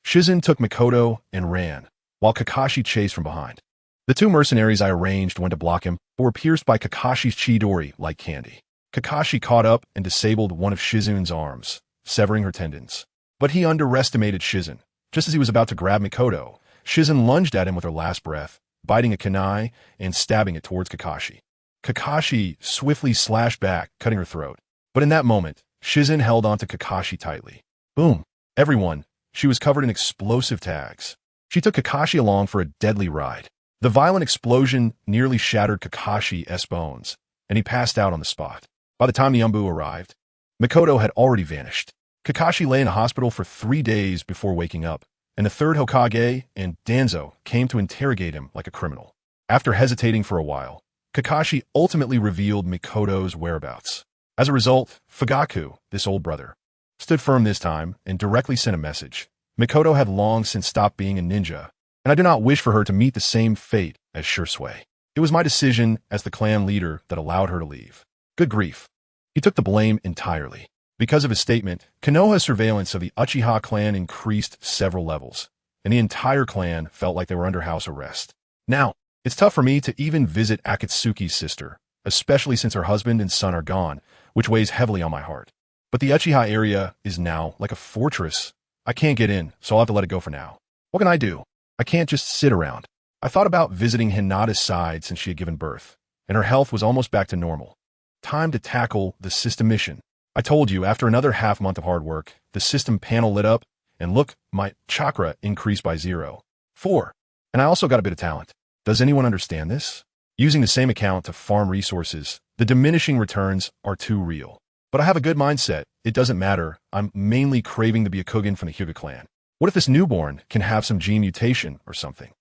Shizen took Mikoto and ran, while Kakashi chased from behind. The 2 mercenaries I arranged went to block him, but were pierced by Kakashi's Chidori like candy. Kakashi caught up and disabled one of Shizen's arms, severing her tendons. But he underestimated Shizen. Just as he was about to grab Mikoto, Shizen lunged at him with her last breath, biting a kunai and stabbing it towards Kakashi. Kakashi swiftly slashed back, cutting her throat. But in that moment, Shizen held onto Kakashi tightly. Boom! Everyone, she was covered in explosive tags. She took Kakashi along for a deadly ride. The violent explosion nearly shattered Kakashi's bones, and he passed out on the spot. By the time the Umbu arrived, Mikoto had already vanished. Kakashi lay in a hospital for 3 days before waking up, and the 3rd Hokage and Danzo came to interrogate him like a criminal. After hesitating for a while, Kakashi ultimately revealed Mikoto's whereabouts. As a result, Fugaku, this old brother, stood firm this time and directly sent a message. Mikoto had long since stopped being a ninja, and I do not wish for her to meet the same fate as Shursui. It was my decision as the clan leader that allowed her to leave. Good grief. He took the blame entirely. Because of his statement, Konoha's surveillance of the Uchiha clan increased several levels, and the entire clan felt like they were under house arrest. Now, it's tough for me to even visit Akatsuki's sister, especially since her husband and son are gone, which weighs heavily on my heart. But the Uchiha area is now like a fortress. I can't get in, so I'll have to let it go for now. What can I do? I can't just sit around. I thought about visiting Hinata's side since she had given birth, and her health was almost back to normal. Time to tackle the system mission. I told you, after another half month of hard work, the system panel lit up, and look, my chakra increased by 0.4. And I also got a bit of talent. Does anyone understand this? Using the same account to farm resources, the diminishing returns are too real. But I have a good mindset. It doesn't matter. I'm mainly craving the Byakugan from the Hyuga clan. What if this newborn can have some gene mutation or something?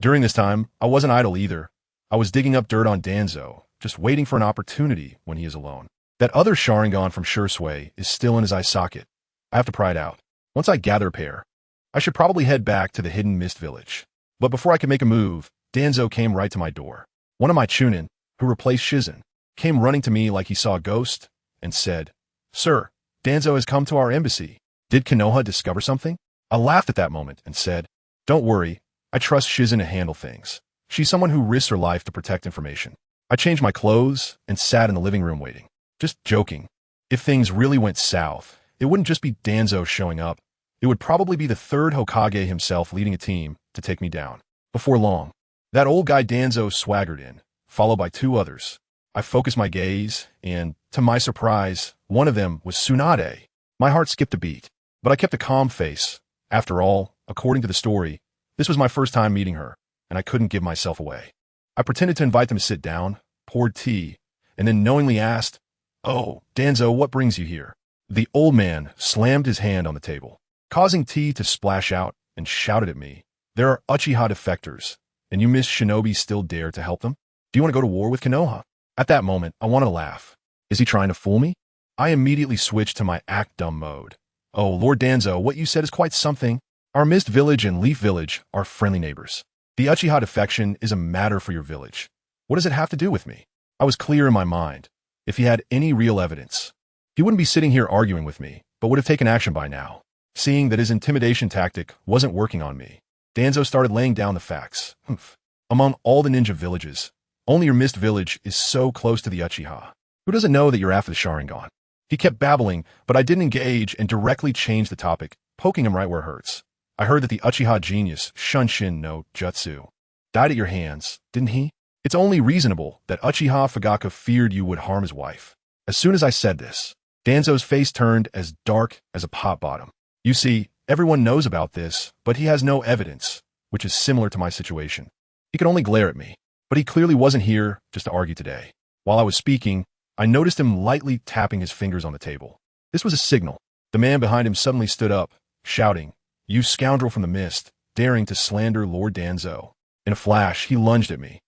During this time, I wasn't idle either. I was digging up dirt on Danzo, just waiting for an opportunity when he is alone. That other Sharingan from Shursui is still in his eye socket. I have to pry it out. Once I gather a pair, I should probably head back to the Hidden Mist Village. But before I could make a move, Danzo came right to my door. One of my Chunin, who replaced Shizen, came running to me like he saw a ghost and said, "Sir, Danzo has come to our embassy. Did Konoha discover something?" I laughed at that moment and said, "Don't worry, I trust Shizen to handle things. She's someone who risks her life to protect information." I changed my clothes and sat in the living room waiting. Just joking. If things really went south, it wouldn't just be Danzo showing up. It would probably be the third Hokage himself leading a team to take me down. Before long, that old guy Danzo swaggered in, followed by two others. I focused my gaze, and, to my surprise, one of them was Tsunade. My heart skipped a beat, but I kept a calm face. After all, according to the story, this was my first time meeting her, and I couldn't give myself away. I pretended to invite them to sit down, poured tea, and then knowingly asked, "Oh, Danzo, what brings you here?" The old man slammed his hand on the table, causing tea to splash out, and shouted at me, "There are Uchiha defectors, and you Miss Shinobi still dare to help them? Do you want to go to war with Konoha?" At that moment, I wanted to laugh. Is he trying to fool me? I immediately switched to my act dumb mode. "Oh, Lord Danzo, what you said is quite something. Our Mist Village and Leaf Village are friendly neighbors. The Uchiha defection is a matter for your village. What does it have to do with me?" I was clear in my mind. If he had any real evidence, he wouldn't be sitting here arguing with me, but would have taken action by now. Seeing that his intimidation tactic wasn't working on me, Danzo started laying down the facts. Among all the ninja villages, only your Mist Village is so close to the Uchiha. Who doesn't know that you're after the Sharingan? He kept babbling, but I didn't engage and directly changed the topic, poking him right where it hurts. I heard that the Uchiha genius, Shunshin no Jutsu, died at your hands, didn't he? It's only reasonable that Uchiha Fugaka feared you would harm his wife. As soon as I said this, Danzo's face turned as dark as a pot bottom. You see, everyone knows about this, but he has no evidence, which is similar to my situation. He could only glare at me, but he clearly wasn't here just to argue today. While I was speaking, I noticed him lightly tapping his fingers on the table. This was a signal. The man behind him suddenly stood up, shouting, "You scoundrel from the mist, daring to slander Lord Danzo." In a flash, he lunged at me,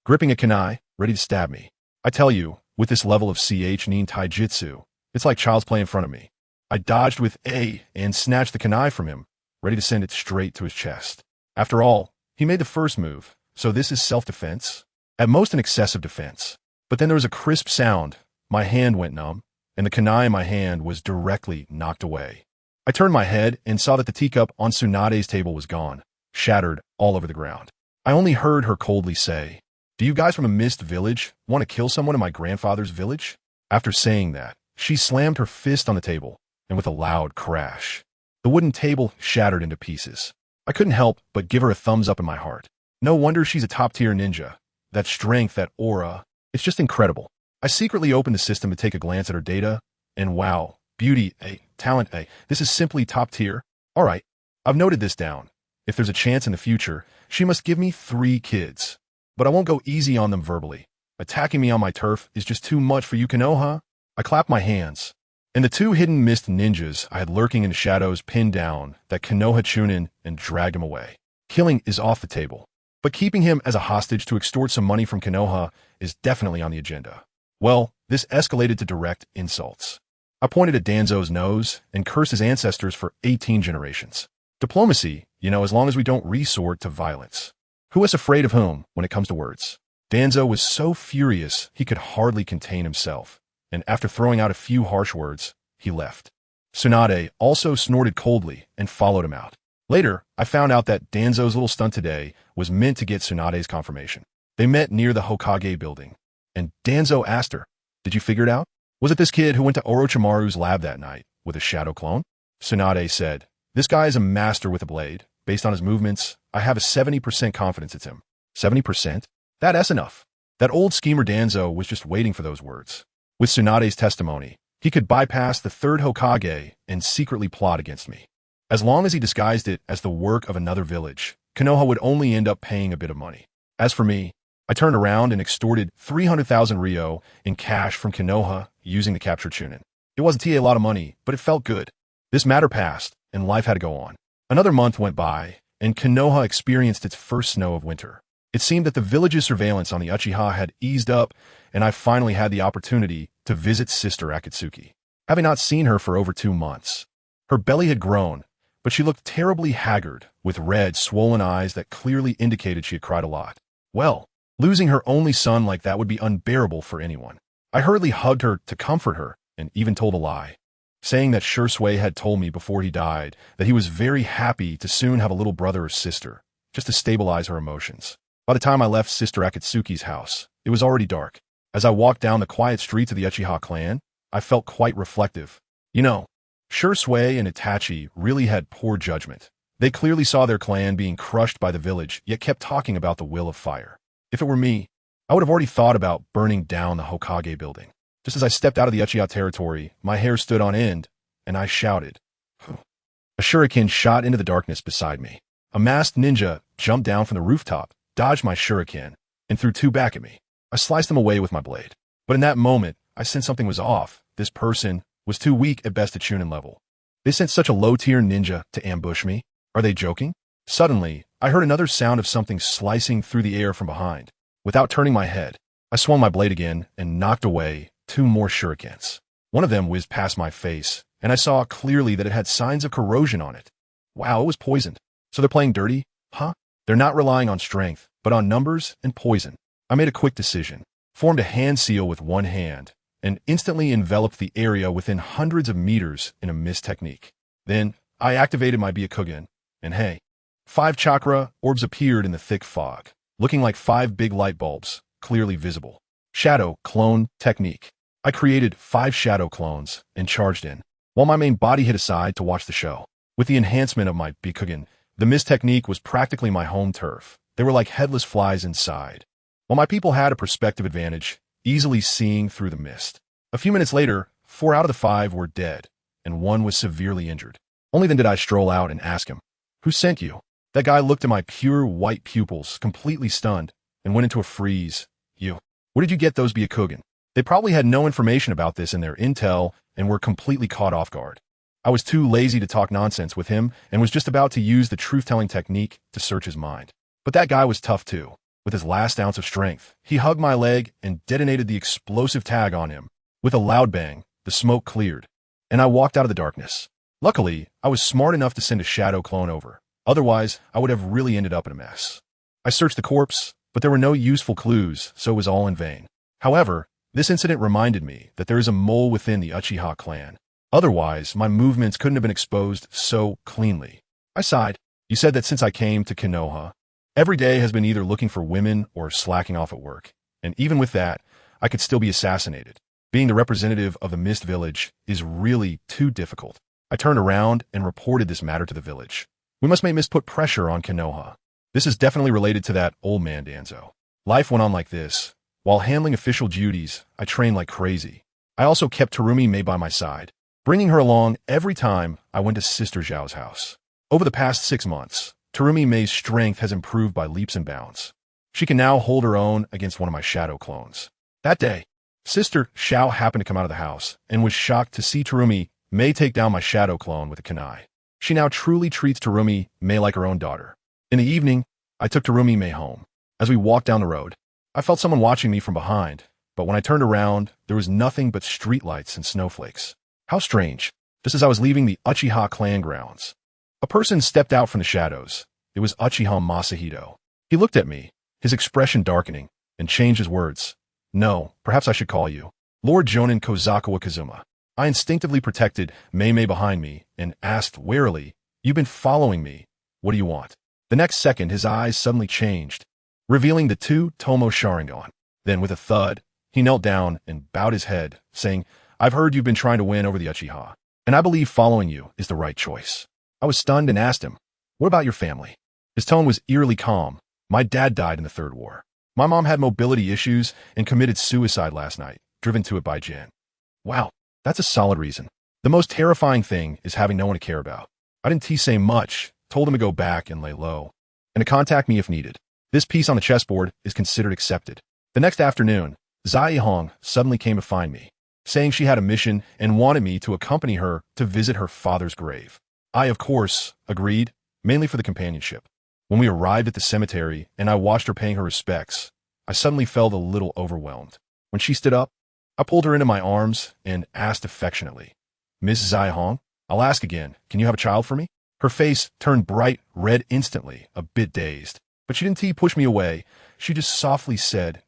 gripping a kunai, ready to stab me. I tell you, with this level of CH Nin Taijutsu, it's like child's play in front of me. I dodged with A and snatched the kunai from him, ready to send it straight to his chest. After all, he made the first move, so this is self-defense? At most an excessive defense. But then there was a crisp sound, my hand went numb, and the kunai in my hand was directly knocked away. I turned my head and saw that the teacup on Tsunade's table was gone, shattered all over the ground. I only heard her coldly say, "Do you guys from a Mist Village want to kill someone in my grandfather's village?" After saying that, she slammed her fist on the table, and with a loud crash, the wooden table shattered into pieces. I couldn't help but give her a thumbs up in my heart. No wonder she's a top-tier ninja. That strength, that aura, it's just incredible. I secretly opened the system to take a glance at her data, and wow, beauty A, talent A, this is simply top tier. All right, I've noted this down. If there's a chance in the future, she must give me 3 kids. But I won't go easy on them verbally. Attacking me on my turf is just too much for you, Konoha. I clapped my hands, and the 2 hidden mist ninjas I had lurking in the shadows pinned down that Konoha Chunin and dragged him away. Killing is off the table, but keeping him as a hostage to extort some money from Konoha is definitely on the agenda. Well, this escalated to direct insults. I pointed at Danzo's nose and cursed his ancestors for 18 generations. Diplomacy, as long as we don't resort to violence. Who is afraid of whom when it comes to words? Danzo was so furious he could hardly contain himself, and after throwing out a few harsh words, he left. Tsunade also snorted coldly and followed him out. Later, I found out that Danzo's little stunt today was meant to get Tsunade's confirmation. They met near the Hokage building, and Danzo asked her, "Did you figure it out? Was it this kid who went to Orochimaru's lab that night with a shadow clone?" Tsunade said, "This guy is a master with a blade. Based on his movements, I have a 70% confidence it's him." 70%? That's enough. That old schemer Danzo was just waiting for those words. With Tsunade's testimony, He could bypass the third Hokage and secretly plot against me. As long as he disguised it as the work of another village, Konoha would only end up paying a bit of money. As for me, I turned around and extorted 300,000 Ryo in cash from Konoha using the captured Chunin. It wasn't a lot of money, but it felt good. This matter passed, and life had to go on. Another month went by, and Konoha experienced its first snow of winter. It seemed that the village's surveillance on the Uchiha had eased up, and I finally had the opportunity to visit Sister Akatsuki. Having not seen her for over 2 months. Her belly had grown, but she looked terribly haggard, with red, swollen eyes that clearly indicated she had cried a lot. Well, losing her only son like that would be unbearable for anyone. I hurriedly hugged her to comfort her, and even told a lie, saying that Shursui had told me before he died that he was very happy to soon have a little brother or sister, just to stabilize her emotions. By the time I left Sister Akatsuki's house, it was already dark. As I walked down the quiet streets of the Uchiha clan, I felt quite reflective. You know, Shursui and Itachi really had poor judgment. They clearly saw their clan being crushed by the village, yet kept talking about the will of fire. If it were me, I would have already thought about burning down the Hokage building. Just as I stepped out of the Uchiha territory, my hair stood on end, and I shouted. A shuriken shot into the darkness beside me. A masked ninja jumped down from the rooftop, dodged my shuriken, and threw 2 back at me. I sliced them away with my blade. But in that moment, I sensed something was off. This person was too weak at best at Chunin level. They sent such a low-tier ninja to ambush me. Are they joking? Suddenly, I heard another sound of something slicing through the air from behind. Without turning my head, I swung my blade again and knocked away 2 more shurikens. One of them whizzed past my face, and I saw clearly that it had signs of corrosion on it. Wow, it was poisoned. So they're playing dirty? Huh? They're not relying on strength, but on numbers and poison. I made a quick decision, formed a hand seal with one hand, and instantly enveloped the area within hundreds of meters in a mist technique. Then, I activated my Byakugan, and hey, 5 chakra orbs appeared in the thick fog, looking like 5 big light bulbs, clearly visible. Shadow Clone Technique. I created 5 shadow clones and charged in, while my main body hid aside to watch the show. With the enhancement of my Byakugan, the mist technique was practically my home turf. They were like headless flies inside, while my people had a perspective advantage, easily seeing through the mist. A few minutes later, 4 out of the 5 were dead, and 1 was severely injured. Only then did I stroll out and ask him, "Who sent you?" That guy looked at my pure white pupils, completely stunned, and went into a freeze. "You. Where did you get those Byakugan?" They probably had no information about this in their intel and were completely caught off guard. I was too lazy to talk nonsense with him and was just about to use the truth-telling technique to search his mind. But that guy was tough too. With his last ounce of strength, he hugged my leg and detonated the explosive tag on him. With a loud bang, the smoke cleared, and I walked out of the darkness. Luckily, I was smart enough to send a shadow clone over. Otherwise, I would have really ended up in a mess. I searched the corpse, but there were no useful clues, so it was all in vain. However, this incident reminded me that there is a mole within the Uchiha clan. Otherwise, my movements couldn't have been exposed so cleanly. I sighed. You said that since I came to Konoha, every day has been either looking for women or slacking off at work. And even with that, I could still be assassinated. Being the representative of the Mist Village is really too difficult. I turned around and reported this matter to the village. We must make Mist put pressure on Konoha. This is definitely related to that old man Danzo. Life went on like this. While handling official duties, I trained like crazy. I also kept Terumi Mei by my side, bringing her along every time I went to Sister Zhao's house. Over the past 6 months, Terumi Mei's strength has improved by leaps and bounds. She can now hold her own against one of my shadow clones. That day, Sister Zhao happened to come out of the house and was shocked to see Terumi Mei take down my shadow clone with a kunai. She now truly treats Terumi Mei like her own daughter. In the evening, I took Terumi Mei home. As we walked down the road, I felt someone watching me from behind, but when I turned around, there was nothing but streetlights and snowflakes. How strange. Just as I was leaving the Uchiha clan grounds, a person stepped out from the shadows. It was Uchiha Masahito. He looked at me, his expression darkening, and changed his words. "No, perhaps I should call you Lord Jonin Kozakawa Kazuma." I instinctively protected Mei behind me and asked warily, "You've been following me. What do you want?" The next second, his eyes suddenly changed, revealing the 2 Tomo Sharingan. Then, with a thud, he knelt down and bowed his head, saying, "I've heard you've been trying to win over the Uchiha, and I believe following you is the right choice." I was stunned and asked him, "What about your family?" His tone was eerily calm. "My dad died in the Third War. My mom had mobility issues and committed suicide last night, driven to it by Jin." Wow, That's a solid reason. The most terrifying thing is having no one to care about. I didn't say much, told him to go back and lay low, and to contact me if needed. This piece on the chessboard is considered accepted. The next afternoon, Zai Hong suddenly came to find me, saying she had a mission and wanted me to accompany her to visit her father's grave. I, of course, agreed, mainly for the companionship. When we arrived at the cemetery and I watched her paying her respects, I suddenly felt a little overwhelmed. When she stood up, I pulled her into my arms and asked affectionately, "Miss Zai Hong, I'll ask again, can you have a child for me?" Her face turned bright red instantly, a bit dazed. But she didn't push me away. She just softly said,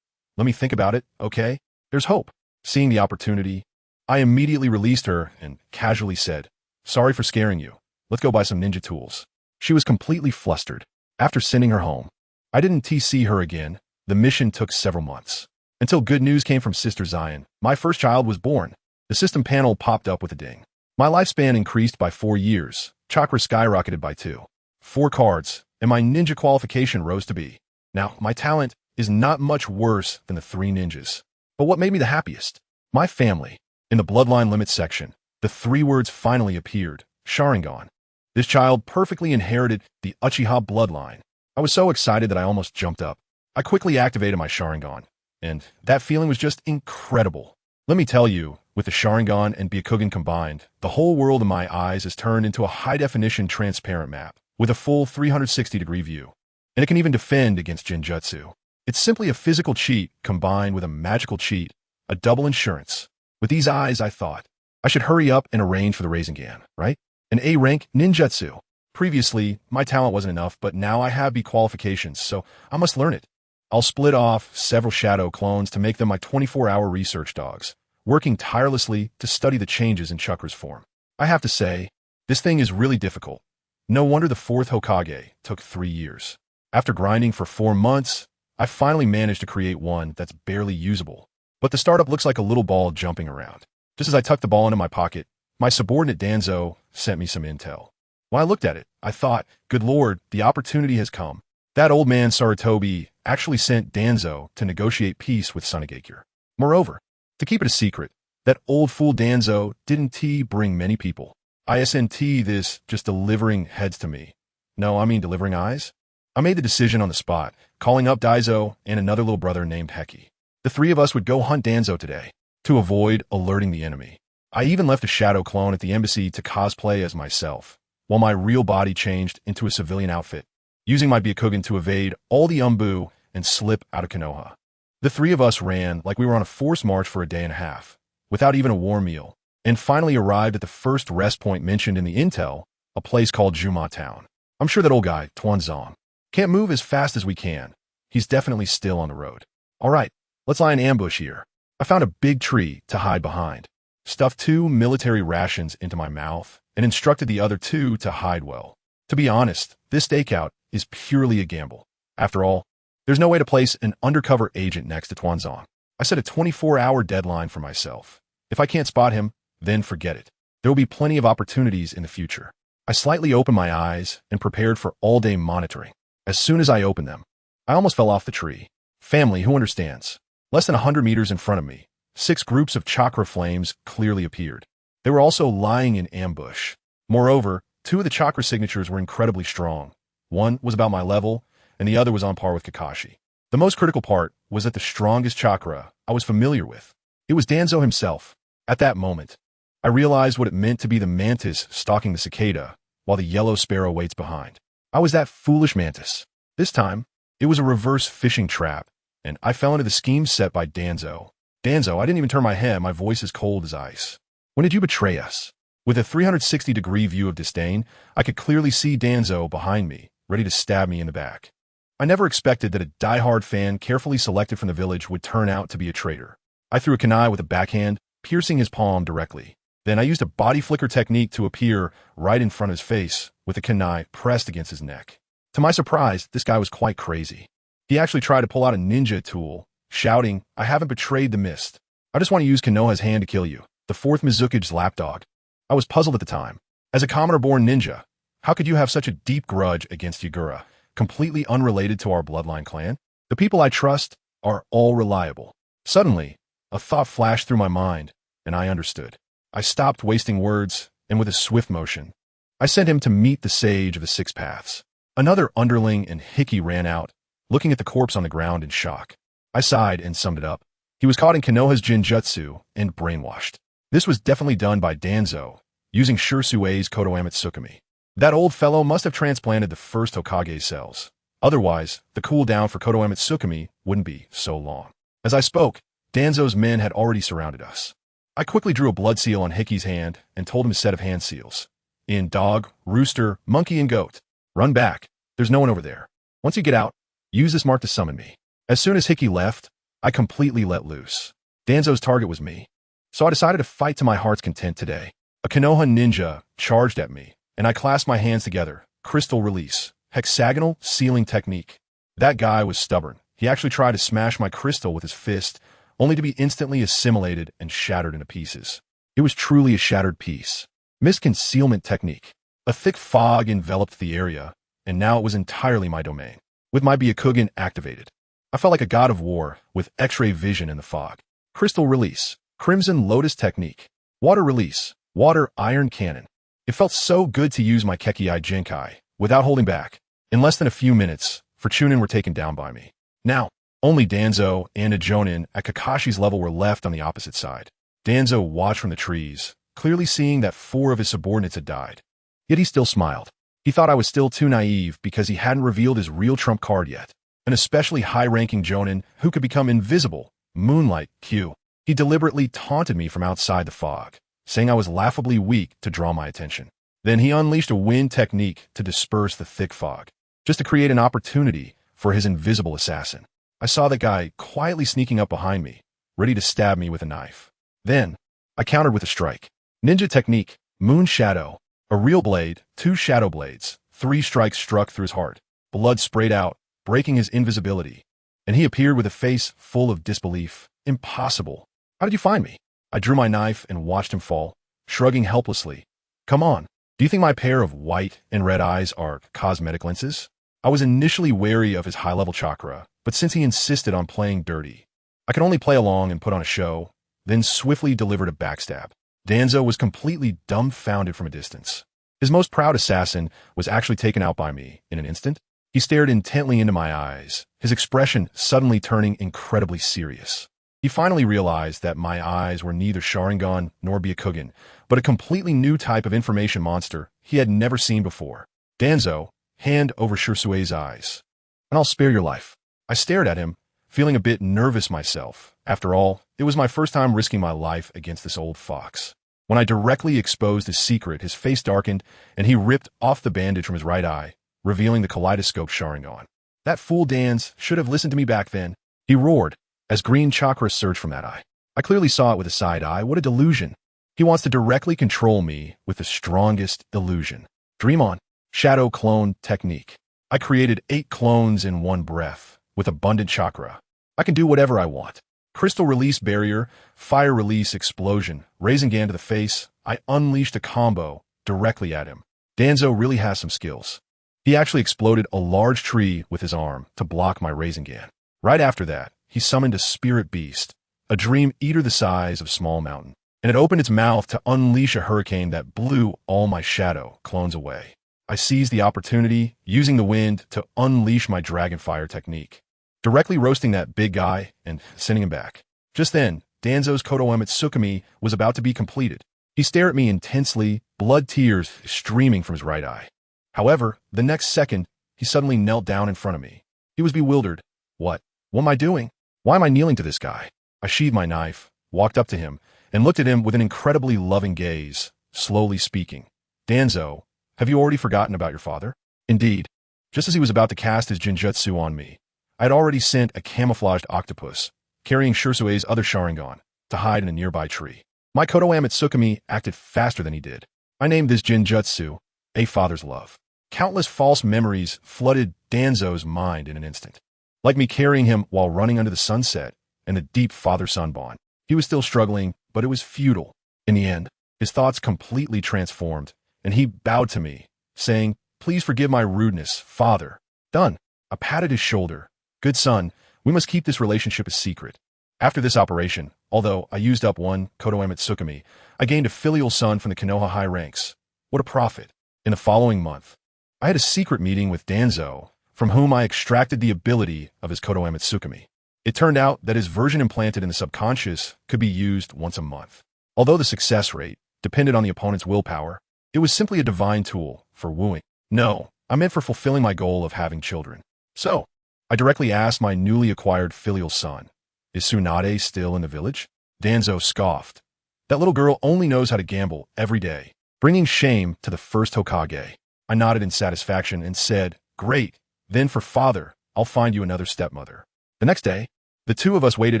Let me think about it, okay? There's hope." Seeing the opportunity, I immediately released her and casually said, "Sorry for scaring you. Let's go buy some ninja tools." She was completely flustered. After sending her home, I didn't see her again. The mission took several months. Until good news came from Sister Zion. My first child was born. The system panel popped up with a ding. My lifespan increased by 4 years. Chakra skyrocketed by 2. 4 cards, and my ninja qualification rose to B. Now, my talent is not much worse than the 3 ninjas. But what made me the happiest? My family. In the bloodline limit section, the 3 words finally appeared, Sharingan. This child perfectly inherited the Uchiha bloodline. I was so excited that I almost jumped up. I quickly activated my Sharingan, and that feeling was just incredible. Let me tell you, with the Sharingan and Byakugan combined, the whole world in my eyes is turned into a high-definition transparent map, with a full 360-degree view. And it can even defend against Genjutsu. It's simply a physical cheat combined with a magical cheat, a double insurance. With these eyes, I thought, I should hurry up and arrange for the Rasengan, right? An A-rank ninjutsu. Previously, my talent wasn't enough, but now I have B qualifications, so I must learn it. I'll split off several shadow clones to make them my 24-hour research dogs, working tirelessly to study the changes in Chakra's form. I have to say, this thing is really difficult. No wonder the 4th Hokage took 3 years. After grinding for 4 months, I finally managed to create one that's barely usable. But the startup looks like a little ball jumping around. Just as I tucked the ball into my pocket, my subordinate Danzo sent me some intel. When I looked at it, I thought, good lord, the opportunity has come. That old man Sarutobi actually sent Danzo to negotiate peace with Sunagakure. Moreover, to keep it a secret, that old fool Danzo didn't bring many people. Isn't this just delivering heads to me? No, I mean delivering eyes? I made the decision on the spot, calling up Daizo and another little brother named Heki. The 3 of us would go hunt Danzo today, to avoid alerting the enemy. I even left a shadow clone at the embassy to cosplay as myself, while my real body changed into a civilian outfit, using my Byakugan to evade all the Umbu and slip out of Konoha. The 3 of us ran like we were on a forced march for a day and a half, without even a warm meal, and finally arrived at the first rest point mentioned in the intel, a place called Juma Town. I'm sure that old guy, Tuanzong, can't move as fast as we can. He's definitely still on the road. All right, let's lie in ambush here. I found a big tree to hide behind, stuffed 2 military rations into my mouth, and instructed the other 2 to hide well. To be honest, this stakeout is purely a gamble. After all, there's no way to place an undercover agent next to Tuanzong. I set a 24-hour deadline for myself. If I can't spot him, then forget it. There will be plenty of opportunities in the future. I slightly opened my eyes and prepared for all-day monitoring. As soon as I opened them, I almost fell off the tree. Family, who understands? Less than 100 meters in front of me, 6 groups of chakra flames clearly appeared. They were also lying in ambush. Moreover, 2 of the chakra signatures were incredibly strong. One was about my level, and the other was on par with Kakashi. The most critical part was that the strongest chakra I was familiar with. It was Danzo himself. At that moment, I realized what it meant to be the mantis stalking the cicada, while the yellow sparrow waits behind. I was that foolish mantis. This time, it was a reverse fishing trap, and I fell into the scheme set by Danzo. Danzo, I didn't even turn my head, my voice is cold as ice. When did you betray us? With a 360-degree view of disdain, I could clearly see Danzo behind me, ready to stab me in the back. I never expected that a die-hard fan carefully selected from the village would turn out to be a traitor. I threw a kunai with a backhand, piercing his palm directly. Then I used a body flicker technique to appear right in front of his face, with the kunai pressed against his neck. To my surprise, this guy was quite crazy. He actually tried to pull out a ninja tool, shouting, "I haven't betrayed the mist. I just want to use Konoha's hand to kill you, the 4th Mizuki's lapdog." I was puzzled at the time. As a commoner-born ninja, how could you have such a deep grudge against Yagura, completely unrelated to our bloodline clan? The people I trust are all reliable. Suddenly, a thought flashed through my mind. and I understood. I stopped wasting words, and with a swift motion, I sent him to meet the sage of the six paths. Another underling and Hickey ran out, looking at the corpse on the ground in shock. I sighed and summed it up. He was caught in Konoha's Jinjutsu and brainwashed. This was definitely done by Danzo, using Shursue's Kodoamatsukami. That old fellow must have transplanted the first Hokage's cells. Otherwise, the cooldown for Kodoamatsukami wouldn't be so long. As I spoke, Danzo's men had already surrounded us. I quickly drew a blood seal on Hickey's hand and told him a set of hand seals. In dog, rooster, monkey, and goat. Run back. There's no one over there. Once you get out, use this mark to summon me. As soon as Hickey left, I completely let loose. Danzo's target was me. So I decided to fight to my heart's content today. A Konoha ninja charged at me, and I clasped my hands together. CrystalRelease. Hexagonal sealing technique. That guy was stubborn. He actually tried to smash my crystal with his fist, only to be instantly assimilated and shattered into pieces. It was truly a shattered piece. Mist concealment technique. A thick fog enveloped the area, and now it was entirely my domain. With my Byakugan activated, I felt like a god of war with X-ray vision in the fog. CrystalRelease. Crimson Lotus technique. Water release. Water iron cannon. It felt so good to use my Kekkei Jinkai without holding back. In less than a few minutes, Chunin were taken down by me. Now, only Danzo and a Jonin at Kakashi's level were left on the opposite side. Danzo watched from the trees, clearly seeing that 4 of his subordinates had died. Yet he still smiled. He thought I was still too naive because he hadn't revealed his real trump card yet. An especially high-ranking Jonin who could become invisible, Moonlight Q. He deliberately taunted me from outside the fog, saying I was laughably weak to draw my attention. Then he unleashed a wind technique to disperse the thick fog, just to create an opportunity for his invisible assassin. I saw that guy quietly sneaking up behind me, ready to stab me with a knife. Then, I countered with a strike. Ninja technique, Moon Shadow. A real blade, 2 shadow blades, 3 strikes struck through his heart. Blood sprayed out, breaking his invisibility. And he appeared with a face full of disbelief. Impossible. How did you find me? I drew my knife and watched him fall, shrugging helplessly. Come on. Do you think my pair of white and red eyes are cosmetic lenses? I was initially wary of his high-level chakra, but since he insisted on playing dirty, I could only play along and put on a show, then swiftly delivered a backstab. Danzo was completely dumbfounded from a distance. His most proud assassin was actually taken out by me in an instant. He stared intently into my eyes, his expression suddenly turning incredibly serious. He finally realized that my eyes were neither Sharingan nor Byakugan, but a completely new type of information monster he had never seen before. Danzo, hand over Shursue's eyes. And I'll spare your life. I stared at him, feeling a bit nervous myself. After all, it was my first time risking my life against this old fox. When I directly exposed his secret, his face darkened, and he ripped off the bandage from his right eye, revealing the kaleidoscope Sharingan. That fool Danz should have listened to me back then. He roared, as green chakra surged from that eye. I clearly saw it with a side eye. What a delusion. He wants to directly control me with the strongest illusion. Dream on. Shadow clone technique. I created 8 clones in one breath, with abundant chakra. I can do whatever I want. Crystal release barrier, fire release explosion, Rasengan to the face. I unleashed a combo directly at him. Danzo really has some skills. He actually exploded a large tree with his arm to block my Rasengan. Right after that, he summoned a spirit beast, a dream eater the size of Small Mountain, and it opened its mouth to unleash a hurricane that blew all my shadow clones away. I seized the opportunity, using the wind to unleash my Dragonfire technique, directly roasting that big guy and sending him back. Just then, Danzo's Kodoamatsukami was about to be completed. He stared at me intensely, blood tears streaming from his right eye. However, the next second, he suddenly knelt down in front of me. He was bewildered. What am I doing? Why am I kneeling to this guy? I sheathed my knife, walked up to him, and looked at him with an incredibly loving gaze, slowly speaking. Danzo, have you already forgotten about your father? Indeed. Just as he was about to cast his Jinjutsu on me, I had already sent a camouflaged octopus, carrying Shursue's other Sharingan, to hide in a nearby tree. My Kodoamatsukami acted faster than he did. I named this Jinjutsu, A Father's Love. Countless false memories flooded Danzo's mind in an instant. Like me carrying him while running under the sunset and the deep father-son bond. He was still struggling, but it was futile. In the end, his thoughts completely transformed, and he bowed to me, saying, "Please forgive my rudeness, father." Done. I patted his shoulder. Good son, we must keep this relationship a secret. After this operation, although I used up one Kodoeme Tsukumi, I gained a filial son from the Konoha high ranks. What a profit. In the following month, I had a secret meeting with Danzo, from whom I extracted the ability of his Kodoeme Tsukumi. It turned out that his version implanted in the subconscious could be used once a month. Although the success rate depended on the opponent's willpower, it was simply a divine tool for wooing. No, I meant for fulfilling my goal of having children. So, I directly asked my newly acquired filial son, "Is Tsunade still in the village?" Danzo scoffed. "That little girl only knows how to gamble every day, bringing shame to the first Hokage." I nodded in satisfaction and said, "Great, then for father, I'll find you another stepmother." The next day, the two of us waited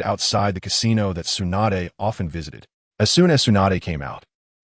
outside the casino that Tsunade often visited. As soon as Tsunade came out,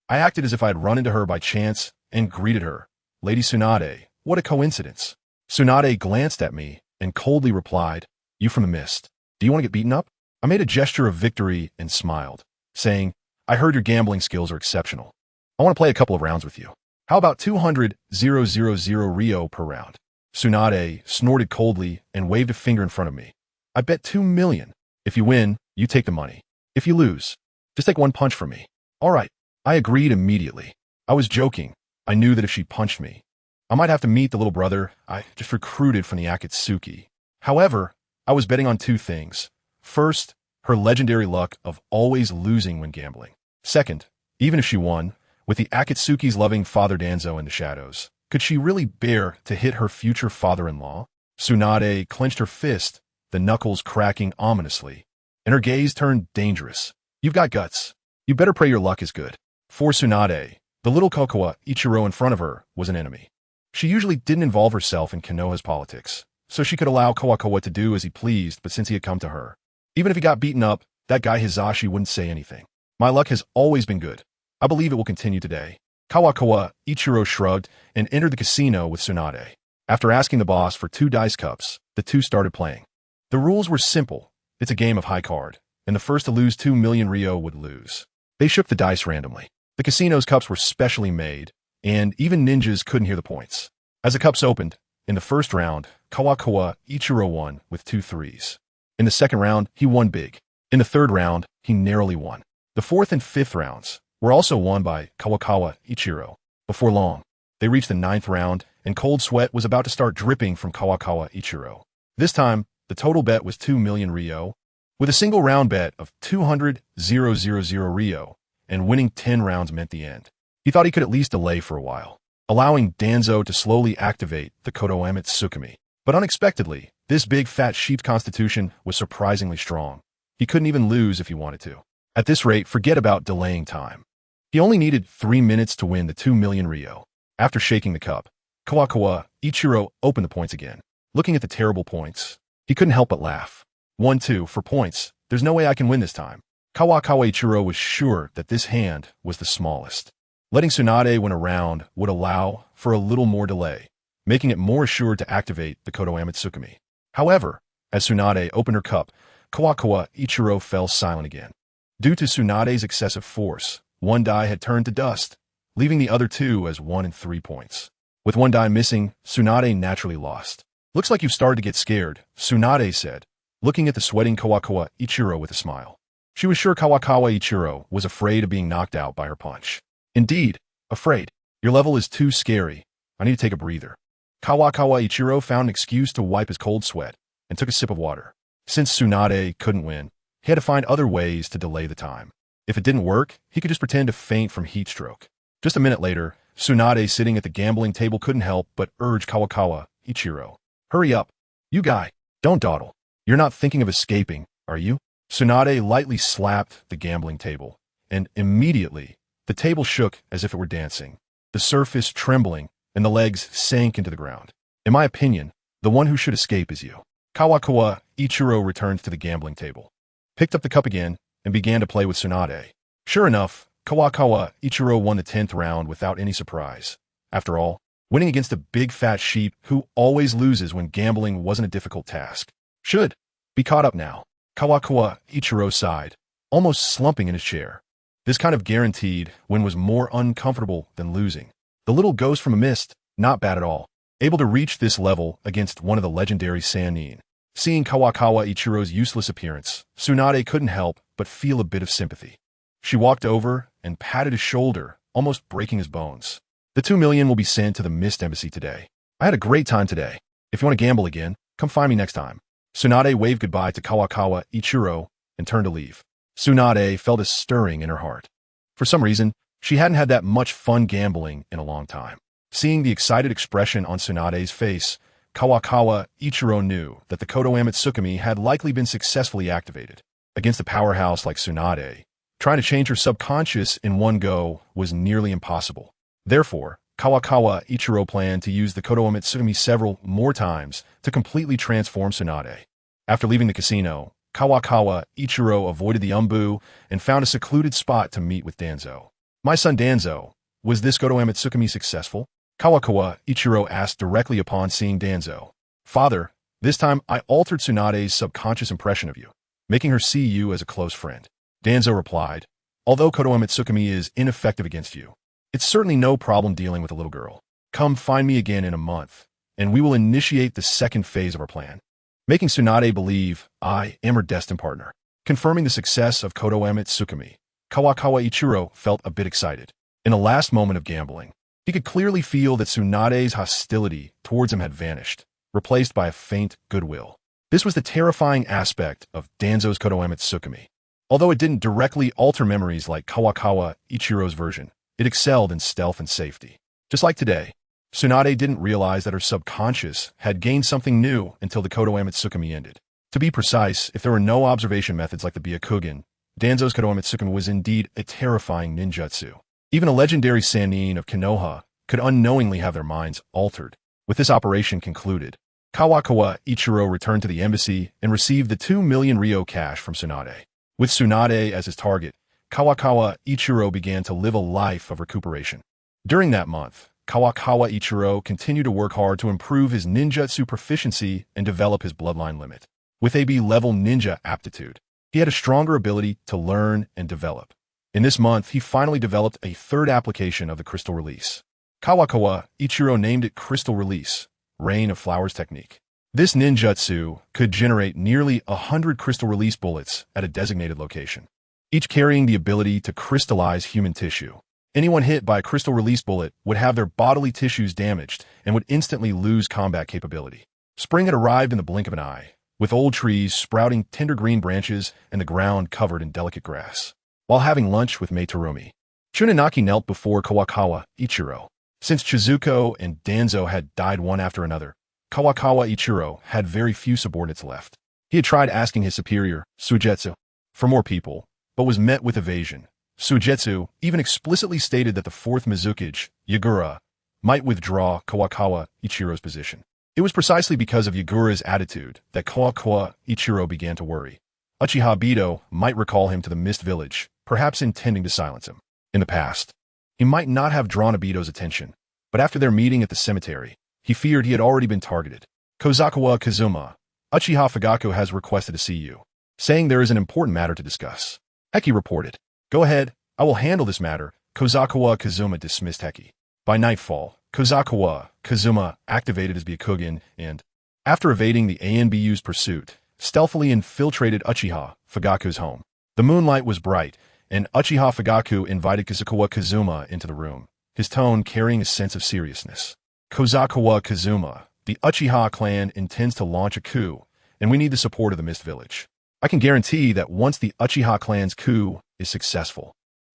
I acted as if I had run into her by chance and greeted her. "Lady Tsunade, what a coincidence." Tsunade glanced at me and coldly replied, "You from the mist. Do you want to get beaten up?" I made a gesture of victory and smiled, saying, "I heard your gambling skills are exceptional. I want to play a couple of rounds with you. How about 200,000 Rio per round?" Tsunade snorted coldly and waved a finger in front of me. "I bet 2 million. If you win, you take the money. If you lose, just take one punch from me." All right, I agreed immediately. I was joking. I knew that if she punched me, I might have to meet the little brother I just recruited from the Akatsuki. However, I was betting on two things. First, her legendary luck of always losing when gambling. Second, even if she won, with the Akatsuki's loving father Danzo in the shadows, could she really bear to hit her future father-in-law? Tsunade clenched her fist, the knuckles cracking ominously, and her gaze turned dangerous. "You've got guts. You better pray your luck is good." For Tsunade, the little Kokowa Ichiro in front of her was an enemy. She usually didn't involve herself in Konoha's politics, so she could allow Kawakawa to do as he pleased, but since he had come to her, even if he got beaten up, that guy Hizashi wouldn't say anything. "My luck has always been good. I believe it will continue today." Kawakawa Ichiro shrugged and entered the casino with Tsunade. After asking the boss for 2 dice cups, the two started playing. The rules were simple. It's a game of high card, and the first to lose 2 million Rio would lose. They shook the dice randomly. The casino's cups were specially made, and even ninjas couldn't hear the points. As the cups opened, in the first round, Kawakawa Ichiro won with 2 threes. In the second round, he won big. In the third round, he narrowly won. The fourth and fifth rounds were also won by Kawakawa Ichiro. Before long, they reached the 9th round, and cold sweat was about to start dripping from Kawakawa Ichiro. This time, the total bet was 2 million Rio, with a single round bet of 200,000 Rio, and winning 10 rounds meant the end. He thought he could at least delay for a while, allowing Danzo to slowly activate the Kodoeme Tsukumi. But unexpectedly, this big fat sheep's constitution was surprisingly strong. He couldn't even lose if he wanted to. At this rate, forget about delaying time. He only needed 3 minutes to win the 2 million Rio. After shaking the cup, Kawakawa Ichiro opened the points again. Looking at the terrible points, he couldn't help but laugh. 1-2 for points. There's no way I can win this time. Kawakawa Ichiro was sure that this hand was the smallest. Letting Tsunade win a round would allow for a little more delay, making it more assured to activate the Kodoeme Tsukumi. However, as Tsunade opened her cup, Kawakawa Ichiro fell silent again. Due to Tsunade's excessive force, 1 die had turned to dust, leaving the other 2 as 1 and 3 points. With 1 die missing, Tsunade naturally lost. "Looks like you've started to get scared," Tsunade said, looking at the sweating Kawakawa Ichiro with a smile. She was sure Kawakawa Ichiro was afraid of being knocked out by her punch. "Indeed, afraid. Your level is too scary. I need to take a breather." Kawakawa Ichiro found an excuse to wipe his cold sweat and took a sip of water. Since Tsunade couldn't win, he had to find other ways to delay the time. If it didn't work, he could just pretend to faint from heat stroke. Just a minute later, Tsunade sitting at the gambling table couldn't help but urge Kawakawa Ichiro. "Hurry up. You guy, don't dawdle. You're not thinking of escaping, are you?" Tsunade lightly slapped the gambling table, and immediately, the table shook as if it were dancing, the surface trembling, and the legs sank into the ground. "In my opinion, the one who should escape is you." Kawakawa Ichiro returned to the gambling table, picked up the cup again, and began to play with Tsunade. Sure enough, Kawakawa Ichiro won the 10th round without any surprise. After all, winning against a big fat sheep who always loses when gambling wasn't a difficult task. Should be caught up now. Kawakawa Ichiro sighed, almost slumping in his chair. This kind of guaranteed win was more uncomfortable than losing. The little ghost from a mist, not bad at all. Able to reach this level against one of the legendary Sannin. Seeing Kawakawa Ichiro's useless appearance, Tsunade couldn't help but feel a bit of sympathy. She walked over and patted his shoulder, almost breaking his bones. The 2 million will be sent to the Mist Embassy today. I had a great time today. If you want to gamble again, come find me next time. Tsunade waved goodbye to Kawakawa Ichiro and turned to leave. Tsunade felt a stirring in her heart. For some reason, she hadn't had that much fun gambling in a long time. Seeing the excited expression on Tsunade's face, Kawakawa Ichiro knew that the Kodoame Tsukimi had likely been successfully activated. Against a powerhouse like Tsunade, trying to change her subconscious in one go was nearly impossible. Therefore, Kawakawa Ichiro planned to use the Kodoame Tsukimi several more times to completely transform Tsunade. After leaving the casino, Kawakawa Ichiro avoided the Umbu and found a secluded spot to meet with Danzo. My son Danzo, was this Kodoame Tsukimi successful? Kawakawa Ichiro asked directly upon seeing Danzo. Father, this time I altered Tsunade's subconscious impression of you, making her see you as a close friend. Danzo replied, although Kodoame Tsukimi is ineffective against you, it's certainly no problem dealing with a little girl. Come find me again in a month, and we will initiate the second phase of our plan, making Tsunade believe I am her destined partner. Confirming the success of Kodoame Tsukimi, Kawakawa Ichiro felt a bit excited. In the last moment of gambling, he could clearly feel that Tsunade's hostility towards him had vanished, replaced by a faint goodwill. This was the terrifying aspect of Danzo's Kodoame Tsukimi. Although it didn't directly alter memories like Kawakawa Ichiro's version, it excelled in stealth and safety. Just like today, Tsunade didn't realize that her subconscious had gained something new until the Kodoame Tsukimi ended. To be precise, if there were no observation methods like the Byakugan, Danzo's Kodoame Tsukimi was indeed a terrifying ninjutsu. Even a legendary Sannin of Konoha could unknowingly have their minds altered. With this operation concluded, Kawakawa Ichiro returned to the embassy and received the 2 million Ryo cash from Tsunade. With Tsunade as his target, Kawakawa Ichiro began to live a life of recuperation. During that month, Kawakawa Ichiro continued to work hard to improve his ninjutsu proficiency and develop his bloodline limit. With AB-level ninja aptitude, he had a stronger ability to learn and develop. In this month, he finally developed a third application of the CrystalRelease. Kawakawa Ichiro named it CrystalRelease, Rain of Flowers Technique. This ninjutsu could generate nearly 100 CrystalRelease bullets at a designated location, each carrying the ability to crystallize human tissue. Anyone hit by a CrystalRelease bullet would have their bodily tissues damaged and would instantly lose combat capability. Spring had arrived in the blink of an eye, with old trees sprouting tender green branches and the ground covered in delicate grass. While having lunch with Meitarumi, Tsunanaki knelt before Kawakawa Ichiro. Since Chizuko and Danzo had died one after another, Kawakawa Ichiro had very few subordinates left. He had tried asking his superior, Suigetsu, for more people, but was met with evasion. Suigetsu even explicitly stated that the fourth Mizukage, Yagura, might withdraw Kawakawa Ichiro's position. It was precisely because of Yagura's attitude that Kawakawa Ichiro began to worry. Uchiha Bido might recall him to the Mist Village, perhaps intending to silence him. In the past, he might not have drawn Abido's attention, but after their meeting at the cemetery, he feared he had already been targeted. Kozakiwa Kazuma, Uchiha Fugaku has requested to see you, saying there is an important matter to discuss. Heki reported. Go ahead, I will handle this matter. Kozakiwa Kazuma dismissed Heki. By nightfall, Kozakiwa Kazuma activated his Byakugan and, after evading the ANBU's pursuit, stealthily infiltrated Uchiha Fugaku's home. The moonlight was bright, and Uchiha Fugaku invited Kozakiwa Kazuma into the room, his tone carrying a sense of seriousness. Kozakiwa Kazuma, the Uchiha clan intends to launch a coup, and we need the support of the Mist Village. I can guarantee that once the Uchiha clan's coup is successful,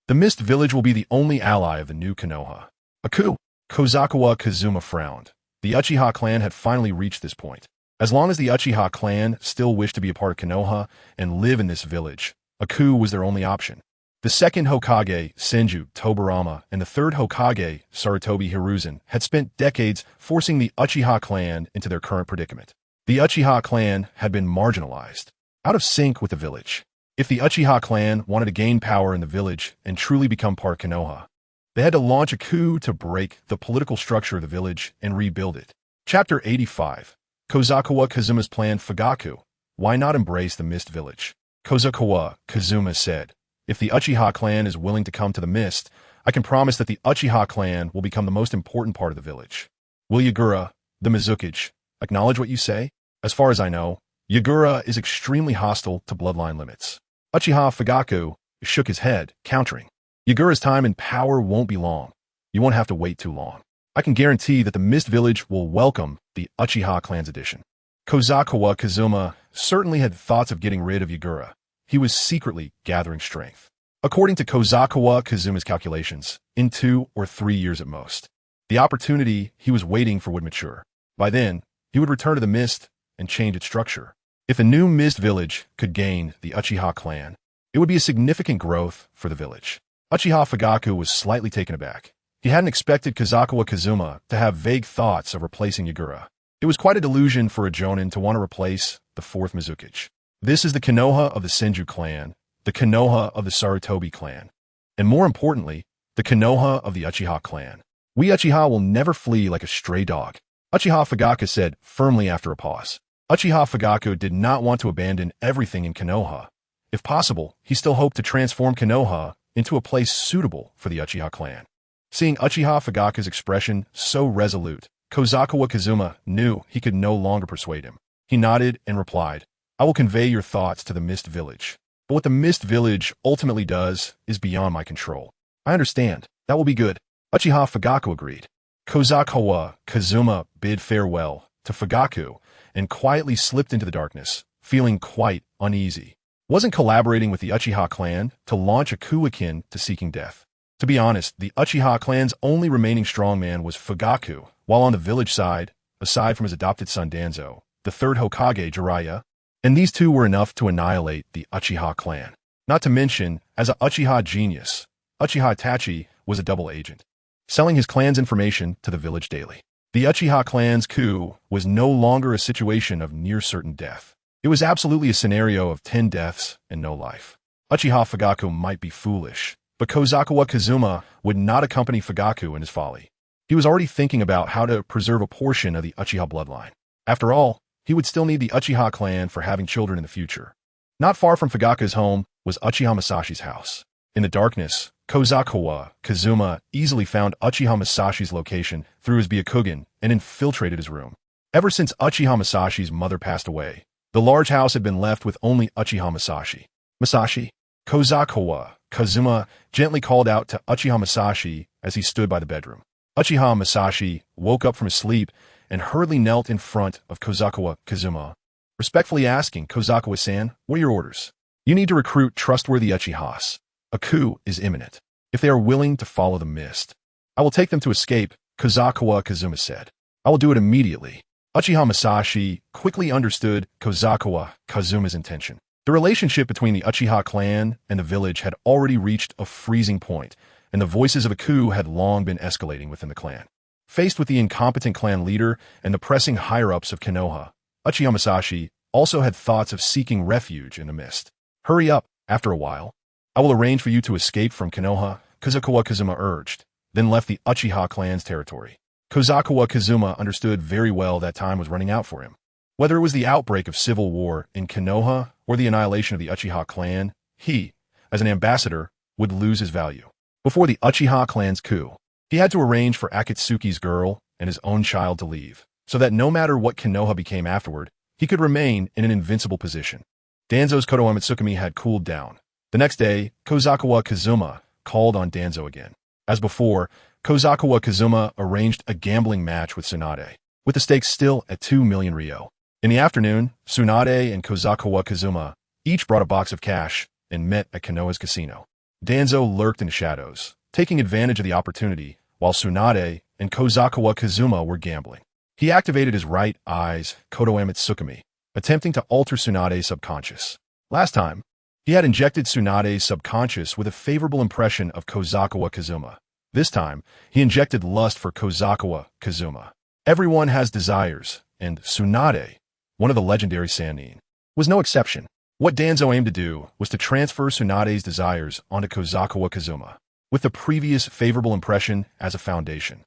the Mist Village will be the only ally of the new Konoha. A coup? Kozakiwa Kazuma frowned. The Uchiha clan had finally reached this point. As long as the Uchiha clan still wished to be a part of Konoha and live in this village, a coup was their only option. The second Hokage, Senju Tobarama, and the third Hokage, Sarutobi Hiruzen, had spent decades forcing the Uchiha clan into their current predicament. The Uchiha clan had been marginalized, out of sync with the village. If the Uchiha clan wanted to gain power in the village and truly become part of Konoha, they had to launch a coup to break the political structure of the village and rebuild it. Chapter 85. Kozakiwa Kazuma's plan. Fugaku. Why not embrace the Mist Village? Kozakiwa Kazuma said, if the Uchiha clan is willing to come to the Mist, I can promise that the Uchiha clan will become the most important part of the village. Will Yagura, the Mizukage, acknowledge what you say? As far as I know, Yagura is extremely hostile to bloodline limits. Uchiha Fugaku shook his head, countering. Yagura's time and power won't be long. You won't have to wait too long. I can guarantee that the Mist Village will welcome the Uchiha Clan's addition. Kozawa Kazuma certainly had thoughts of getting rid of Yagura. He was secretly gathering strength. According to Kozawa Kazuma's calculations, in 2 or 3 years at most, the opportunity he was waiting for would mature. By then, he would return to the Mist and change its structure. If a new Mist Village could gain the Uchiha Clan, it would be a significant growth for the village. Uchiha Fugaku was slightly taken aback. He hadn't expected Kozawa Kazuma to have vague thoughts of replacing Yagura. It was quite a delusion for a Jonin to want to replace the 4th Mizukage. This is the Konoha of the Senju clan, the Konoha of the Sarutobi clan, and more importantly, the Konoha of the Uchiha clan. We Uchiha will never flee like a stray dog, Uchiha Fugaku said firmly after a pause. Uchiha Fugaku did not want to abandon everything in Konoha. If possible, he still hoped to transform Konoha into a place suitable for the Uchiha clan. Seeing Uchiha Fugaku's expression so resolute, Kozawa Kazuma knew he could no longer persuade him. He nodded and replied, I will convey your thoughts to the Mist Village. But what the Mist Village ultimately does is beyond my control. I understand. That will be good. Uchiha Fugaku agreed. Kozawa Kazuma bid farewell to Fugaku and quietly slipped into the darkness, feeling quite uneasy. Wasn't collaborating with the Uchiha clan to launch a coup akin to seeking death. To be honest, the Uchiha clan's only remaining strongman was Fugaku, while on the village side, aside from his adopted son Danzo, the 3rd Hokage Jiraiya, and these two were enough to annihilate the Uchiha clan. Not to mention, as a Uchiha genius, Uchiha Itachi was a double agent, selling his clan's information to the village daily. The Uchiha clan's coup was no longer a situation of near-certain death. It was absolutely a scenario of 10 deaths and no life. Uchiha Fugaku might be foolish, but Kozawa Kazuma would not accompany Fugaku in his folly. He was already thinking about how to preserve a portion of the Uchiha bloodline. After all, he would still need the Uchiha clan for having children in the future. Not far from Fugaku's home was Uchiha Masashi's house. In the darkness, Kozawa Kazuma easily found Uchiha Masashi's location through his Byakugan and infiltrated his room. Ever since Uchiha Masashi's mother passed away, the large house had been left with only Uchiha Masashi. Masashi? Kozawa Kazuma gently called out to Uchiha Masashi as he stood by the bedroom. Uchiha Masashi woke up from his sleep and hurriedly knelt in front of Kozawa Kazuma, respectfully asking, Kozawa-san, what are your orders? You need to recruit trustworthy Uchihas. A coup is imminent. If they are willing to follow the mist, I will take them to escape, Kozawa Kazuma said. I will do it immediately. Uchiha Masashi quickly understood Kozawa Kazuma's intention. The relationship between the Uchiha clan and the village had already reached a freezing point, and the voices of a coup had long been escalating within the clan. Faced with the incompetent clan leader and the pressing higher-ups of Konoha, Uchiha Masashi also had thoughts of seeking refuge in the mist. Hurry up, after a while. I will arrange for you to escape from Konoha, Kozawa Kazuma urged, then left the Uchiha clan's territory. Kozawa Kazuma understood very well that time was running out for him. Whether it was the outbreak of civil war in Konoha or the annihilation of the Uchiha clan, he, as an ambassador, would lose his value. Before the Uchiha clan's coup, he had to arrange for Akatsuki's girl and his own child to leave, so that no matter what Konoha became afterward, he could remain in an invincible position. Danzo's Kodowa Mitsukami had cooled down. The next day, Kozawa Kazuma called on Danzo again. As before, Kozawa Kazuma arranged a gambling match with Tsunade, with the stakes still at 2 million ryo. In the afternoon, Tsunade and Kozawa Kazuma each brought a box of cash and met at Konoha's casino. Danzo lurked in the shadows, taking advantage of the opportunity, while Tsunade and Kozawa Kazuma were gambling. He activated his right eye's Kodowa Mitsukami, attempting to alter Tsunade's subconscious. Last time, he had injected Tsunade's subconscious with a favorable impression of Kozawa Kazuma. This time, he injected lust for Kozawa Kazuma. Everyone has desires, and Tsunade, one of the legendary Sannin, was no exception. What Danzo aimed to do was to transfer Tsunade's desires onto Kozawa Kazuma, with the previous favorable impression as a foundation.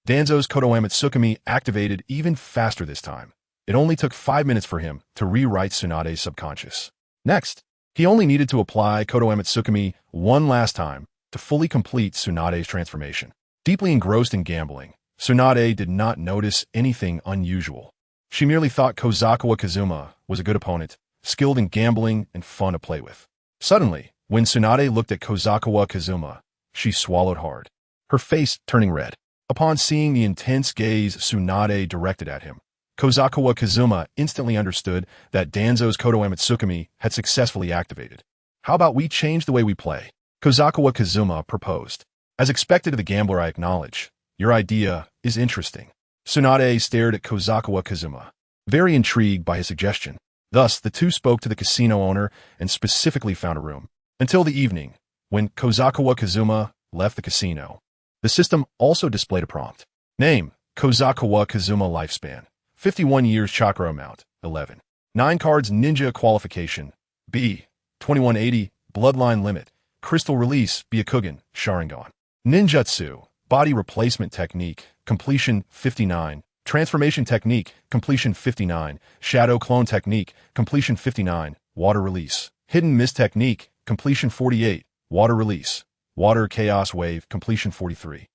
Danzo's Kodowa Mitsukami activated even faster this time. It only took 5 minutes for him to rewrite Tsunade's subconscious. Next, he only needed to apply Kodowa Mitsukami one last time to fully complete Tsunade's transformation. Deeply engrossed in gambling, Tsunade did not notice anything unusual. She merely thought Kozawa Kazuma was a good opponent, skilled in gambling and fun to play with. Suddenly, when Tsunade looked at Kozawa Kazuma, she swallowed hard, her face turning red. Upon seeing the intense gaze Tsunade directed at him, Kozawa Kazuma instantly understood that Danzo's Kodo Amatsukami had successfully activated. How about we change the way we play? Kozawa Kazuma proposed. As expected of the gambler, I acknowledge. Your idea is interesting. Tsunade stared at Kozawa Kazuma, very intrigued by his suggestion. Thus, the two spoke to the casino owner and specifically found a room. Until the evening, when Kozawa Kazuma left the casino, the system also displayed a prompt. Name, Kozawa Kazuma lifespan. 51 years chakra amount, 11. 9 cards ninja qualification. B. 2180, bloodline limit. CrystalRelease, Byakugan, Sharingan. Ninjutsu, body replacement technique, completion 59. Transformation technique, completion 59. Shadow clone technique, completion 59. Water release. Hidden mist technique, completion 48. Water release. Water chaos wave, completion 43.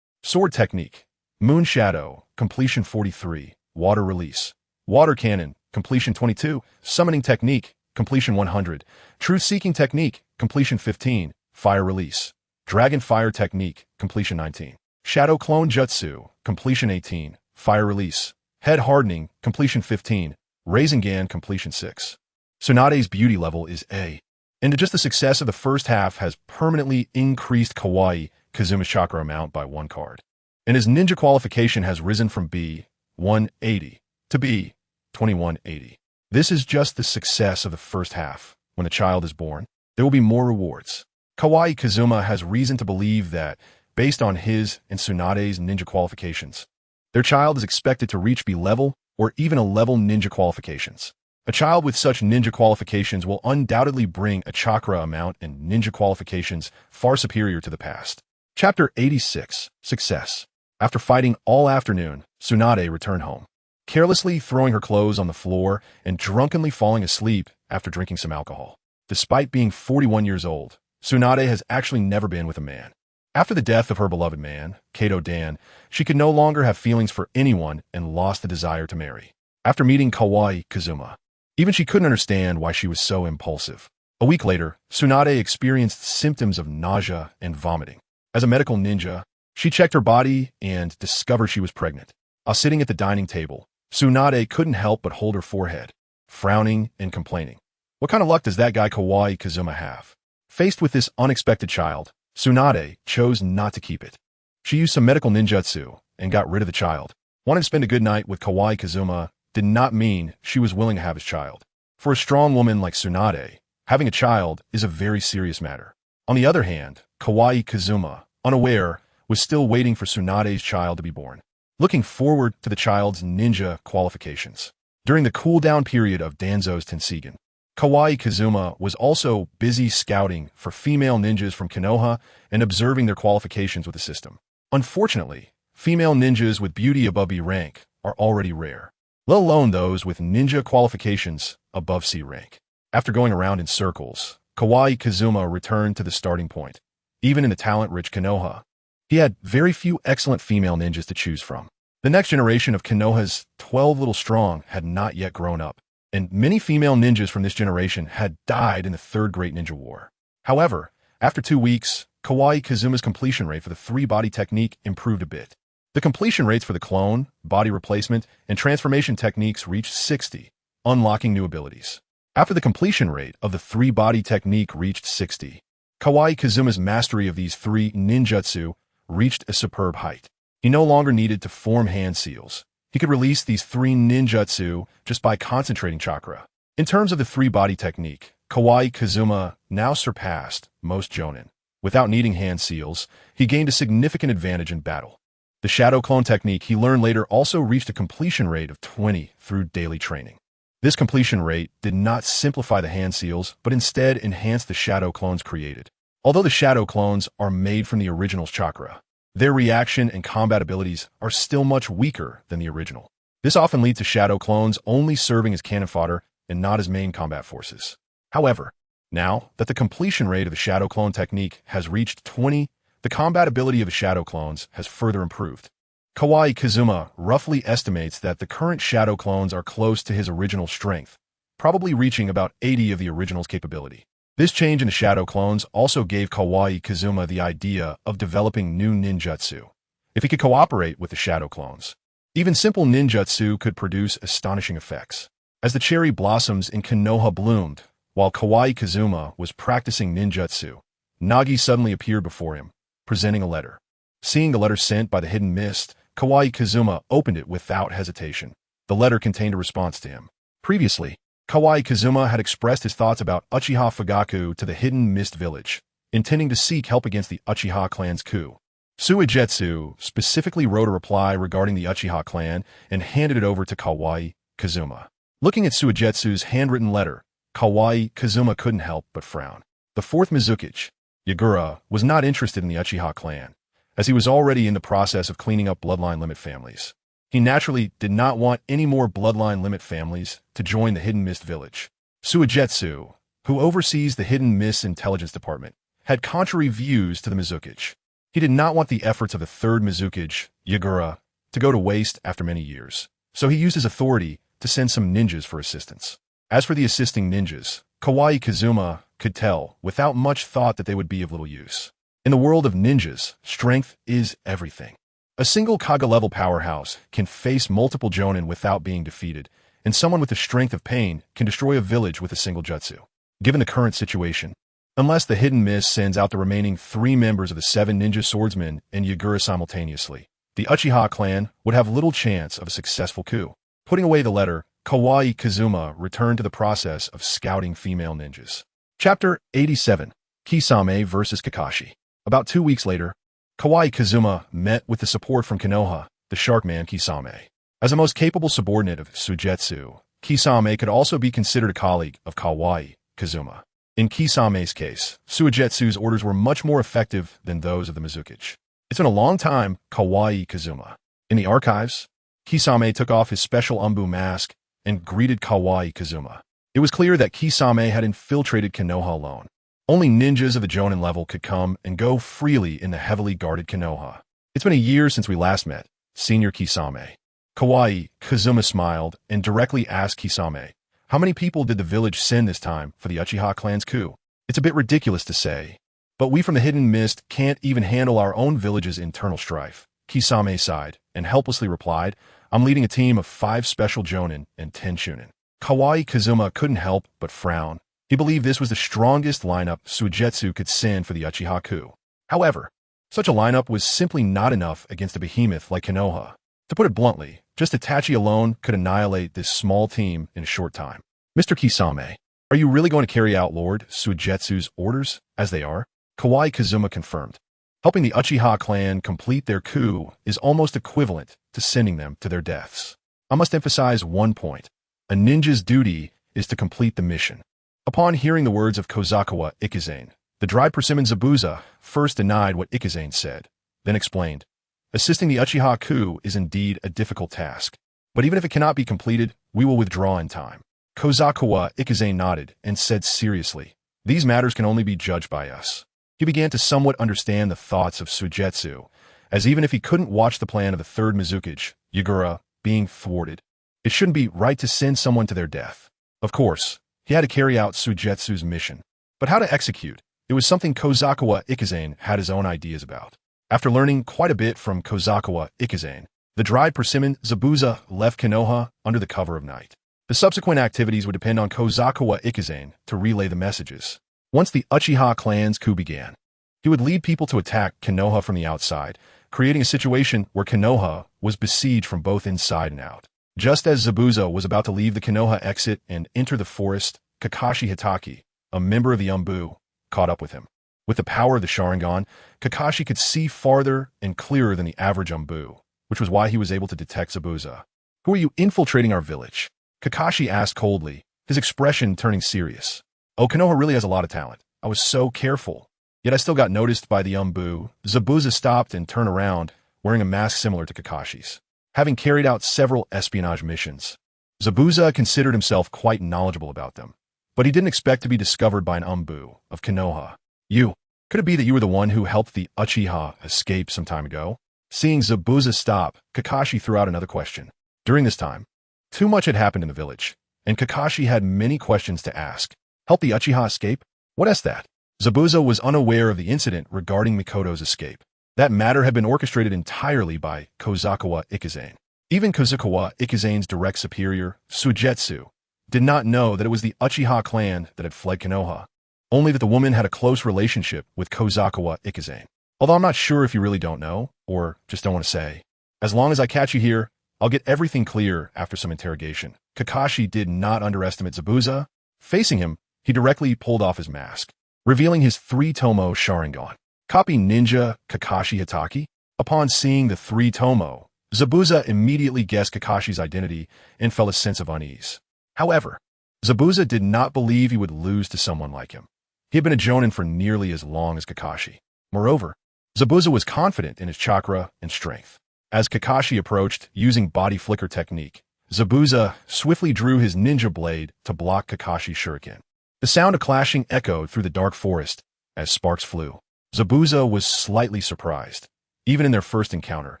Sword technique, moon shadow, completion 43. Water release. Water cannon, completion 22. Summoning technique, completion 100. Truth-seeking technique, completion 15. Fire release. Dragon fire technique, completion 19. Shadow clone jutsu, completion 18. Fire release. Head hardening, completion 15. Rasengan, completion 6. Tsunade's beauty level is A. And just the success of the first half has permanently increased Kawaii Kazuma's chakra amount by 1 card. And his ninja qualification has risen from B, 180, to B, 2180. This is just the success of the first half. When the child is born, there will be more rewards. Kawaii Kazuma has reason to believe that, based on his and Tsunade's ninja qualifications, their child is expected to reach B level or even a level ninja qualifications. A child with such ninja qualifications will undoubtedly bring a chakra amount and ninja qualifications far superior to the past. Chapter 86, Success. After fighting all afternoon, Tsunade returned home, carelessly throwing her clothes on the floor and drunkenly falling asleep after drinking some alcohol. Despite being 41 years old, Tsunade has actually never been with a man. After the death of her beloved man, Kato Dan, she could no longer have feelings for anyone and lost the desire to marry. After meeting Kawaii Kazuma, even she couldn't understand why she was so impulsive. A week later, Tsunade experienced symptoms of nausea and vomiting. As a medical ninja, she checked her body and discovered she was pregnant. While sitting at the dining table, Tsunade couldn't help but hold her forehead, frowning and complaining. What kind of luck does that guy Kawaii Kazuma have? Faced with this unexpected child, Tsunade chose not to keep it. She used some medical ninjutsu and got rid of the child. Wanting to spend a good night with Kawaii Kazuma did not mean she was willing to have his child. For a strong woman like Tsunade, having a child is a very serious matter. On the other hand, Kawaii Kazuma, unaware, was still waiting for Tsunade's child to be born, looking forward to the child's ninja qualifications. During the cool-down period of Danzo's Tensigen, Kawaii Kazuma was also busy scouting for female ninjas from Konoha and observing their qualifications with the system. Unfortunately, female ninjas with beauty above B rank are already rare, let alone those with ninja qualifications above C rank. After going around in circles, Kawaii Kazuma returned to the starting point. Even in the talent-rich Konoha, he had very few excellent female ninjas to choose from. The next generation of Konoha's 12 Little Strong had not yet grown up, and many female ninjas from this generation had died in the Third Great Ninja War. However, after 2 weeks, Kawaii Kazuma's completion rate for the 3-body technique improved a bit. The completion rates for the clone, body replacement, and transformation techniques reached 60, unlocking new abilities. After the completion rate of the 3-body technique reached 60, Kawaii Kazuma's mastery of these 3 ninjutsu reached a superb height. He no longer needed to form hand seals. He could release these 3 ninjutsu just by concentrating chakra. In terms of the 3-body technique, Kawaii Kazuma now surpassed most jonin. Without needing hand seals, he gained a significant advantage in battle. The shadow clone technique he learned later also reached a completion rate of 20 through daily training. This completion rate did not simplify the hand seals, but instead enhanced the shadow clones created. Although the shadow clones are made from the original's chakra, their reaction and combat abilities are still much weaker than the original. This often leads to shadow clones only serving as cannon fodder and not as main combat forces. However, now that the completion rate of the shadow clone technique has reached 20, the combat ability of the shadow clones has further improved. Kawaii Kazuma roughly estimates that the current shadow clones are close to his original strength, probably reaching about 80 of the original's capability. This change in the shadow clones also gave Kawaii Kazuma the idea of developing new ninjutsu, if he could cooperate with the shadow clones. Even simple ninjutsu could produce astonishing effects. As the cherry blossoms in Konoha bloomed, while Kawaii Kazuma was practicing ninjutsu, Nagi suddenly appeared before him, presenting a letter. Seeing the letter sent by the hidden mist, Kawaii Kazuma opened it without hesitation. The letter contained a response to him. Previously, Kawaii Kazuma had expressed his thoughts about Uchiha Fugaku to the hidden mist village, intending to seek help against the Uchiha clan's coup. Suigetsu specifically wrote a reply regarding the Uchiha clan and handed it over to Kawaii Kazuma. Looking at Suigetsu's handwritten letter, Kawaii Kazuma couldn't help but frown. The fourth Mizukage, Yagura, was not interested in the Uchiha clan, as he was already in the process of cleaning up bloodline limit families. He naturally did not want any more bloodline limit families to join the Hidden Mist village. Suigetsu, who oversees the Hidden Mist Intelligence Department, had contrary views to the Mizukage. He did not want the efforts of the third Mizukage, Yagura, to go to waste after many years, so he used his authority to send some ninjas for assistance. As for the assisting ninjas, Kawaii Kazuma could tell without much thought that they would be of little use. In the world of ninjas, strength is everything. A single Kaga-level powerhouse can face multiple Jonin without being defeated, and someone with the strength of pain can destroy a village with a single jutsu. Given the current situation, unless the Hidden Mist sends out the remaining 3 members of the 7 ninja swordsmen and Yagura simultaneously, the Uchiha clan would have little chance of a successful coup. Putting away the letter, Kawaii Kazuma returned to the process of scouting female ninjas. Chapter 87. Kisame vs. Kakashi. About 2 weeks later, Kawaii Kazuma met with the support from Konoha, the Sharkman Kisame. As a most capable subordinate of Suigetsu, Kisame could also be considered a colleague of Kawaii Kazuma. In Kisame's case, Suigetsu's orders were much more effective than those of the Mizukage. It's been a long time, Kawaii Kazuma. In the archives, Kisame took off his special Umbu mask and greeted Kawaii Kazuma. It was clear that Kisame had infiltrated Konoha alone. Only ninjas of the Jonin level could come and go freely in the heavily guarded Konoha. It's been a year since we last met, Senior Kisame. Kawaii Kazuma smiled and directly asked Kisame, how many people did the village send this time for the Uchiha clan's coup? It's a bit ridiculous to say, but we from the Hidden Mist can't even handle our own village's internal strife. Kisame sighed and helplessly replied, I'm leading a team of 5 special Jonin and 10 Shunin. Kawaii Kazuma couldn't help but frown. He believed this was the strongest lineup Suigetsu could send for the Uchiha coup. However, such a lineup was simply not enough against a behemoth like Konoha. To put it bluntly, just Itachi alone could annihilate this small team in a short time. Mr. Kisame, are you really going to carry out Lord Suigetsu's orders, as they are? Kawaii Kazuma confirmed. Helping the Uchiha clan complete their coup is almost equivalent to sending them to their deaths. I must emphasize one point. A ninja's duty is to complete the mission. Upon hearing the words of Kozawa Ikizane, the dried persimmon Zabuza first denied what Ikizane said, then explained. Assisting the Uchiha coup is indeed a difficult task, but even if it cannot be completed, we will withdraw in time. Kozawa Ikizane nodded and said seriously, these matters can only be judged by us. He began to somewhat understand the thoughts of Suigetsu, as even if he couldn't watch the plan of the third Mizukage, Yagura, being thwarted, it shouldn't be right to send someone to their death. Of course, he had to carry out Suigetsu's mission, but how to execute, it was something Kozawa Ikizane had his own ideas about. After learning quite a bit from Kozawa Ikizane, the dried persimmon Zabuza left Konoha under the cover of night. The subsequent activities would depend on Kozawa Ikizane to relay the messages. Once the Uchiha clan's coup began, he would lead people to attack Konoha from the outside, creating a situation where Konoha was besieged from both inside and out. Just as Zabuza was about to leave the Konoha exit and enter the forest, Kakashi Hitaki, a member of the Umbu, caught up with him. With the power of the Sharingan, Kakashi could see farther and clearer than the average Umbu, which was why he was able to detect Zabuza. Who are you infiltrating our village? Kakashi asked coldly, his expression turning serious. Oh, Konoha really has a lot of talent. I was so careful. Yet I still got noticed by the Umbu. Zabuza stopped and turned around, wearing a mask similar to Kakashi's. Having carried out several espionage missions, Zabuza considered himself quite knowledgeable about them, but he didn't expect to be discovered by an Umbu of Konoha. Could it be that you were the one who helped the Uchiha escape some time ago? Seeing Zabuza stop, Kakashi threw out another question. During this time, too much had happened in the village, and Kakashi had many questions to ask. Help the Uchiha escape? What is that? Zabuza was unaware of the incident regarding Mikoto's escape. That matter had been orchestrated entirely by Kozawa Ikizane. Even Kozawa Ikazane's direct superior, Suigetsu, did not know that it was the Uchiha clan that had fled Konoha, only that the woman had a close relationship with Kozawa Ikizane. Although I'm not sure if you really don't know, or just don't want to say. As long as I catch you here, I'll get everything clear after some interrogation. Kakashi did not underestimate Zabuza. Facing him, he directly pulled off his mask, revealing his 3-tomo Sharingan. Copy Ninja Kakashi Hitaki? Upon seeing the 3-tomo, Zabuza immediately guessed Kakashi's identity and felt a sense of unease. However, Zabuza did not believe he would lose to someone like him. He had been a Jonin for nearly as long as Kakashi. Moreover, Zabuza was confident in his chakra and strength. As Kakashi approached, using body flicker technique, Zabuza swiftly drew his ninja blade to block Kakashi's shuriken. The sound of clashing echoed through the dark forest as sparks flew. Zabuza was slightly surprised. Even in their first encounter,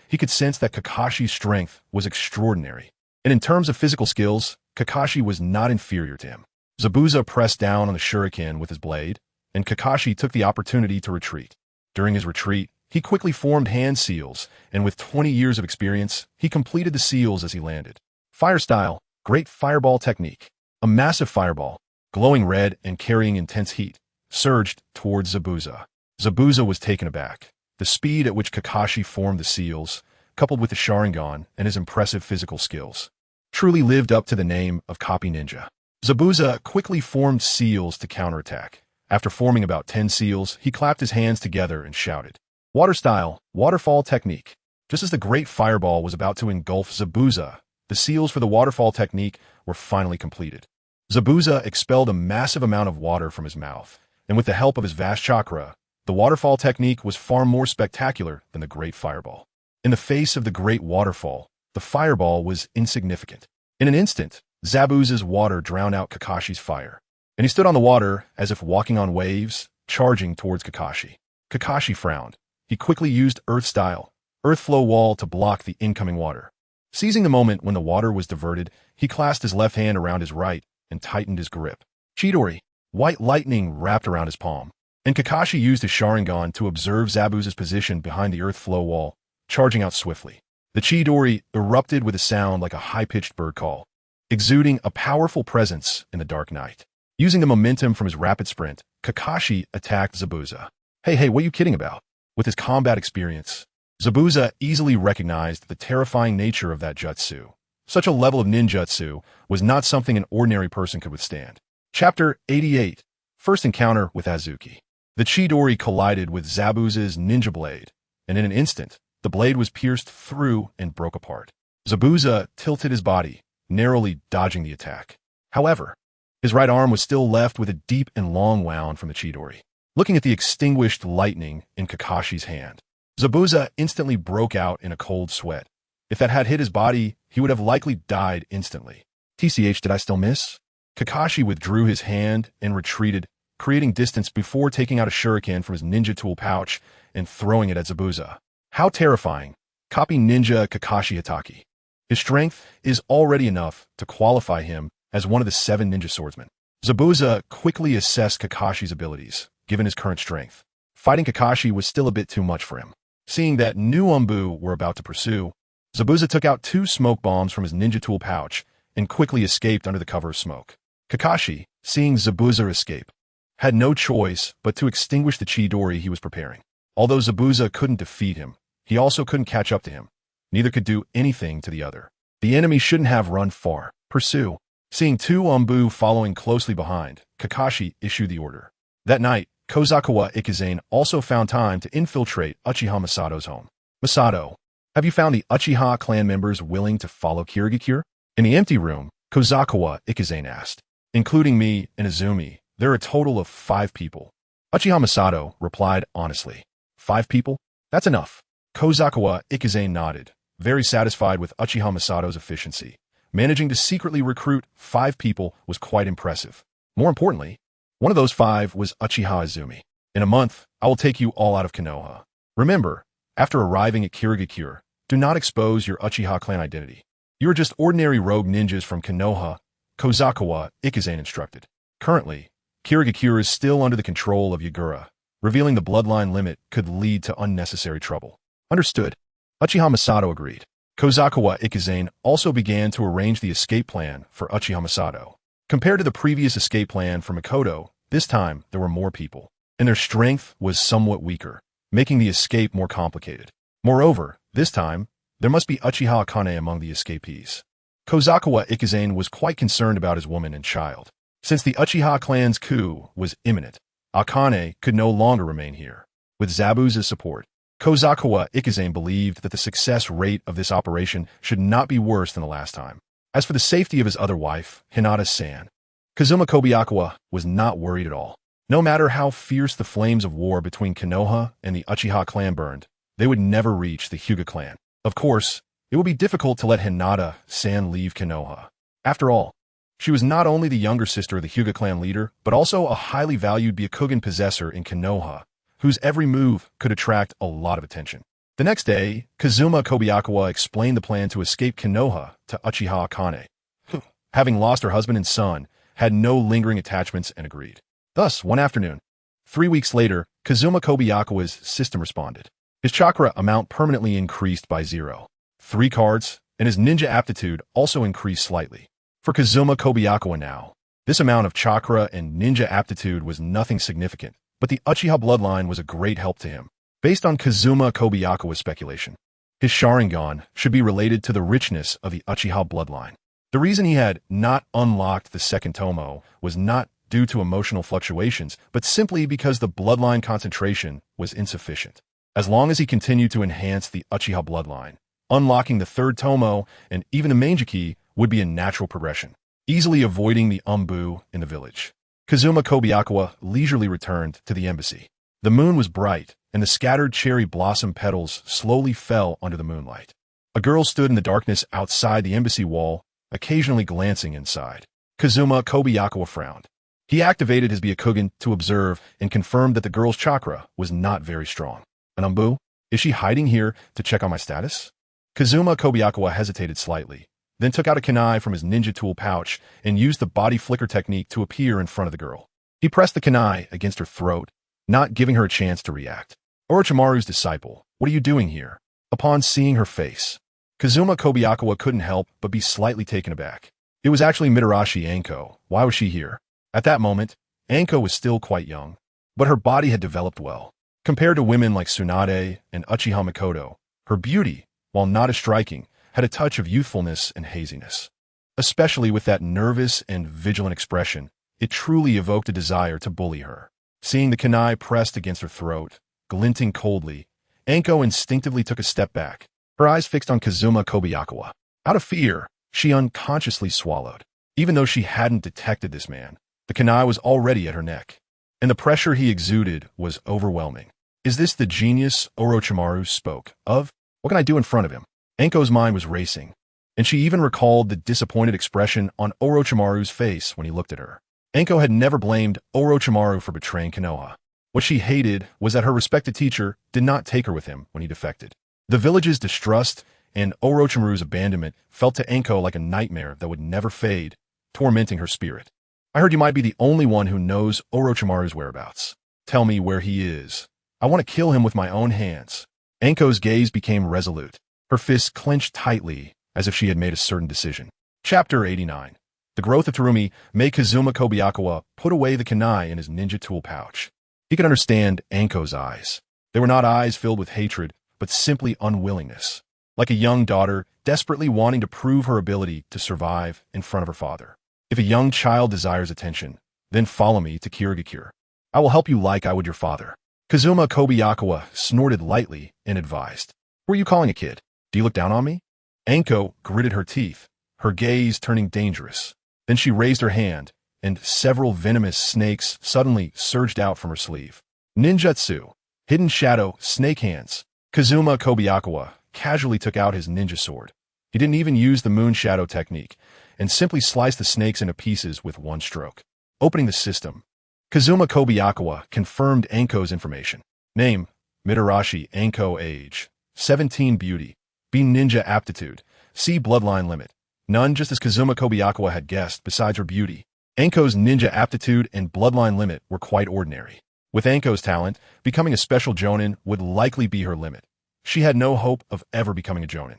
he could sense that Kakashi's strength was extraordinary. And in terms of physical skills, Kakashi was not inferior to him. Zabuza pressed down on the shuriken with his blade, and Kakashi took the opportunity to retreat. During his retreat, he quickly formed hand seals, and with 20 years of experience, he completed the seals as he landed. Fire style, great fireball technique. A massive fireball, glowing red and carrying intense heat, surged towards Zabuza. Zabuza was taken aback. The speed at which Kakashi formed the seals, coupled with the Sharingan and his impressive physical skills, truly lived up to the name of Copy Ninja. Zabuza quickly formed seals to counterattack. After forming about 10 seals, he clapped his hands together and shouted, "Water style, waterfall technique." Just as the great fireball was about to engulf Zabuza, the seals for the waterfall technique were finally completed. Zabuza expelled a massive amount of water from his mouth, and with the help of his vast chakra, the waterfall technique was far more spectacular than the great fireball. In the face of the great waterfall, the fireball was insignificant. In an instant, Zabuza's water drowned out Kakashi's fire, and he stood on the water as if walking on waves, charging towards Kakashi. Kakashi frowned. He quickly used Earth Style, Earth Flow Wall to block the incoming water. Seizing the moment when the water was diverted, he clasped his left hand around his right and tightened his grip. Chidori, white lightning wrapped around his palm, and Kakashi used his Sharingan to observe Zabuza's position behind the Earth Flow Wall, charging out swiftly. The Chidori erupted with a sound like a high-pitched bird call, exuding a powerful presence in the dark night. Using the momentum from his rapid sprint, Kakashi attacked Zabuza. Hey, what are you kidding about? With his combat experience, Zabuza easily recognized the terrifying nature of that jutsu. Such a level of ninjutsu was not something an ordinary person could withstand. Chapter 88. First Encounter with Azuki. The Chidori collided with Zabuza's ninja blade, and in an instant, the blade was pierced through and broke apart. Zabuza tilted his body, narrowly dodging the attack. However, his right arm was still left with a deep and long wound from the Chidori. Looking at the extinguished lightning in Kakashi's hand, Zabuza instantly broke out in a cold sweat. If that had hit his body, he would have likely died instantly. TCH, did I still miss? Kakashi withdrew his hand and retreated, creating distance before taking out a shuriken from his ninja tool pouch and throwing it at Zabuza. How terrifying. Copy Ninja Kakashi Hitaki. His strength is already enough to qualify him as one of the 7 ninja swordsmen. Zabuza quickly assessed Kakashi's abilities, given his current strength. Fighting Kakashi was still a bit too much for him. Seeing that new Umbu were about to pursue, Zabuza took out 2 smoke bombs from his ninja tool pouch and quickly escaped under the cover of smoke. Kakashi, seeing Zabuza escape, had no choice but to extinguish the Chidori he was preparing. Although Zabuza couldn't defeat him, he also couldn't catch up to him. Neither could do anything to the other. The enemy shouldn't have run far. Pursue. Seeing 2 Umbu following closely behind, Kakashi issued the order. That night, Kozawa Ikizane also found time to infiltrate Uchiha Masato's home. Masato, have you found the Uchiha clan members willing to follow Kirigakure? In the empty room, Kozawa Ikizane asked. Including me and Izumi, there are a total of 5 people. Uchiha Masato replied honestly. 5 people? That's enough. Kozawa Ikizane nodded, very satisfied with Uchiha Masato's efficiency. Managing to secretly recruit 5 people was quite impressive. More importantly, one of those 5 was Uchiha Izumi. In a month, I will take you all out of Konoha. Remember, After arriving at Kirigakure, do not expose your Uchiha clan identity. You are just ordinary rogue ninjas from Konoha, Kobayakawa, Ikizane instructed. Currently, Kirigakure is still under the control of Yagura. Revealing the bloodline limit could lead to unnecessary trouble. Understood. Uchiha Masato agreed. Kobayakawa Ikizane also began to arrange the escape plan for Uchiha Masato. Compared to the previous escape plan for Mikoto, this time there were more people, and their strength was somewhat weaker, making the escape more complicated. Moreover, this time, there must be Uchiha Akane among the escapees. Kobayakawa Ikizane was quite concerned about his woman and child. Since the Uchiha clan's coup was imminent, Akane could no longer remain here. With Zabuza's support, Kobayakawa Ikizane believed that the success rate of this operation should not be worse than the last time. As for the safety of his other wife, Hinata-san, Kazuma Kobayakawa was not worried at all. No matter how fierce the flames of war between Konoha and the Uchiha clan burned, they would never reach the Hyuga clan. Of course, it would be difficult to let Hinata-san leave Konoha. After all, she was not only the younger sister of the Hyuga clan leader, but also a highly valued Byakugan possessor in Konoha, whose every move could attract a lot of attention. The next day, Kazuma Kobayakawa explained the plan to escape Konoha to Uchiha Akane, who, having lost her husband and son, had no lingering attachments and agreed. Thus, one afternoon, 3 weeks later, Kazuma Kobayakawa's system responded. His chakra amount permanently increased by 0. 3 cards, and his ninja aptitude also increased slightly. For Kazuma Kobayakawa now, this amount of chakra and ninja aptitude was nothing significant, but the Uchiha bloodline was a great help to him. Based on Kazuma Kobayakawa's speculation, his Sharingan should be related to the richness of the Uchiha bloodline. The reason he had not unlocked the second Tomo was not due to emotional fluctuations, but simply because the bloodline concentration was insufficient. As long as he continued to enhance the Uchiha bloodline, unlocking the third Tomo and even the Manjiki would be a natural progression, easily avoiding the Umbu in the village. Kazuma Kobayakawa leisurely returned to the embassy. The moon was bright, and the scattered cherry blossom petals slowly fell under the moonlight. A girl stood in the darkness outside the embassy wall, occasionally glancing inside. Kazuma Kobayakawa frowned. He activated his Byakugan to observe and confirmed that the girl's chakra was not very strong. An Umbu? Is she hiding here to check on my status? Kazuma Kobayakawa hesitated slightly, then took out a kunai from his ninja tool pouch and used the body flicker technique to appear in front of the girl. He pressed the kunai against her throat, not giving her a chance to react. Orochimaru's disciple, what are you doing here? Upon seeing her face, Kazuma Kobayakawa couldn't help but be slightly taken aback. It was actually Mitarashi Anko. Why was she here? At that moment, Anko was still quite young, but her body had developed well. Compared to women like Tsunade and Uchiha Mikoto, her beauty, while not as striking, had a touch of youthfulness and haziness. Especially with that nervous and vigilant expression, it truly evoked a desire to bully her. Seeing the kunai pressed against her throat, glinting coldly, Anko instinctively took a step back, her eyes fixed on Kazuma Kobayakawa. Out of fear, she unconsciously swallowed. Even though she hadn't detected this man, the kunai was already at her neck, and the pressure he exuded was overwhelming. Is this the genius Orochimaru spoke of? What can I do in front of him? Anko's mind was racing, and she even recalled the disappointed expression on Orochimaru's face when he looked at her. Anko had never blamed Orochimaru for betraying Konoha. What she hated was that her respected teacher did not take her with him when he defected. The village's distrust and Orochimaru's abandonment felt to Anko like a nightmare that would never fade, tormenting her spirit. I heard you might be the only one who knows Orochimaru's whereabouts. Tell me where he is. I want to kill him with my own hands. Anko's gaze became resolute. Her fists clenched tightly, as if she had made a certain decision. Chapter 89. The growth of Terumi made Kazuma Kobayakawa put away the kunai in his ninja tool pouch. He could understand Anko's eyes. They were not eyes filled with hatred, but simply unwillingness. Like a young daughter desperately wanting to prove her ability to survive in front of her father. If a young child desires attention, then follow me to Kirigakure. I will help you like I would your father. Kazuma Kobayakawa snorted lightly and advised. Who are you calling a kid? Do you look down on me? Anko gritted her teeth, her gaze turning dangerous. Then she raised her hand, and several venomous snakes suddenly surged out from her sleeve. Ninjutsu, hidden shadow, snake hands. Kazuma Kobayakawa casually took out his ninja sword. He didn't even use the moon shadow technique, and simply sliced the snakes into pieces with one stroke. Opening the system, Kazuma Kobayakawa confirmed Anko's information. Name, Mitarashi Anko age. 17 beauty. B ninja aptitude. C bloodline limit. None, just as Kazuma Kobayakawa had guessed, besides her beauty. Anko's ninja aptitude and bloodline limit were quite ordinary. With Anko's talent, becoming a special jonin would likely be her limit. She had no hope of ever becoming a jonin.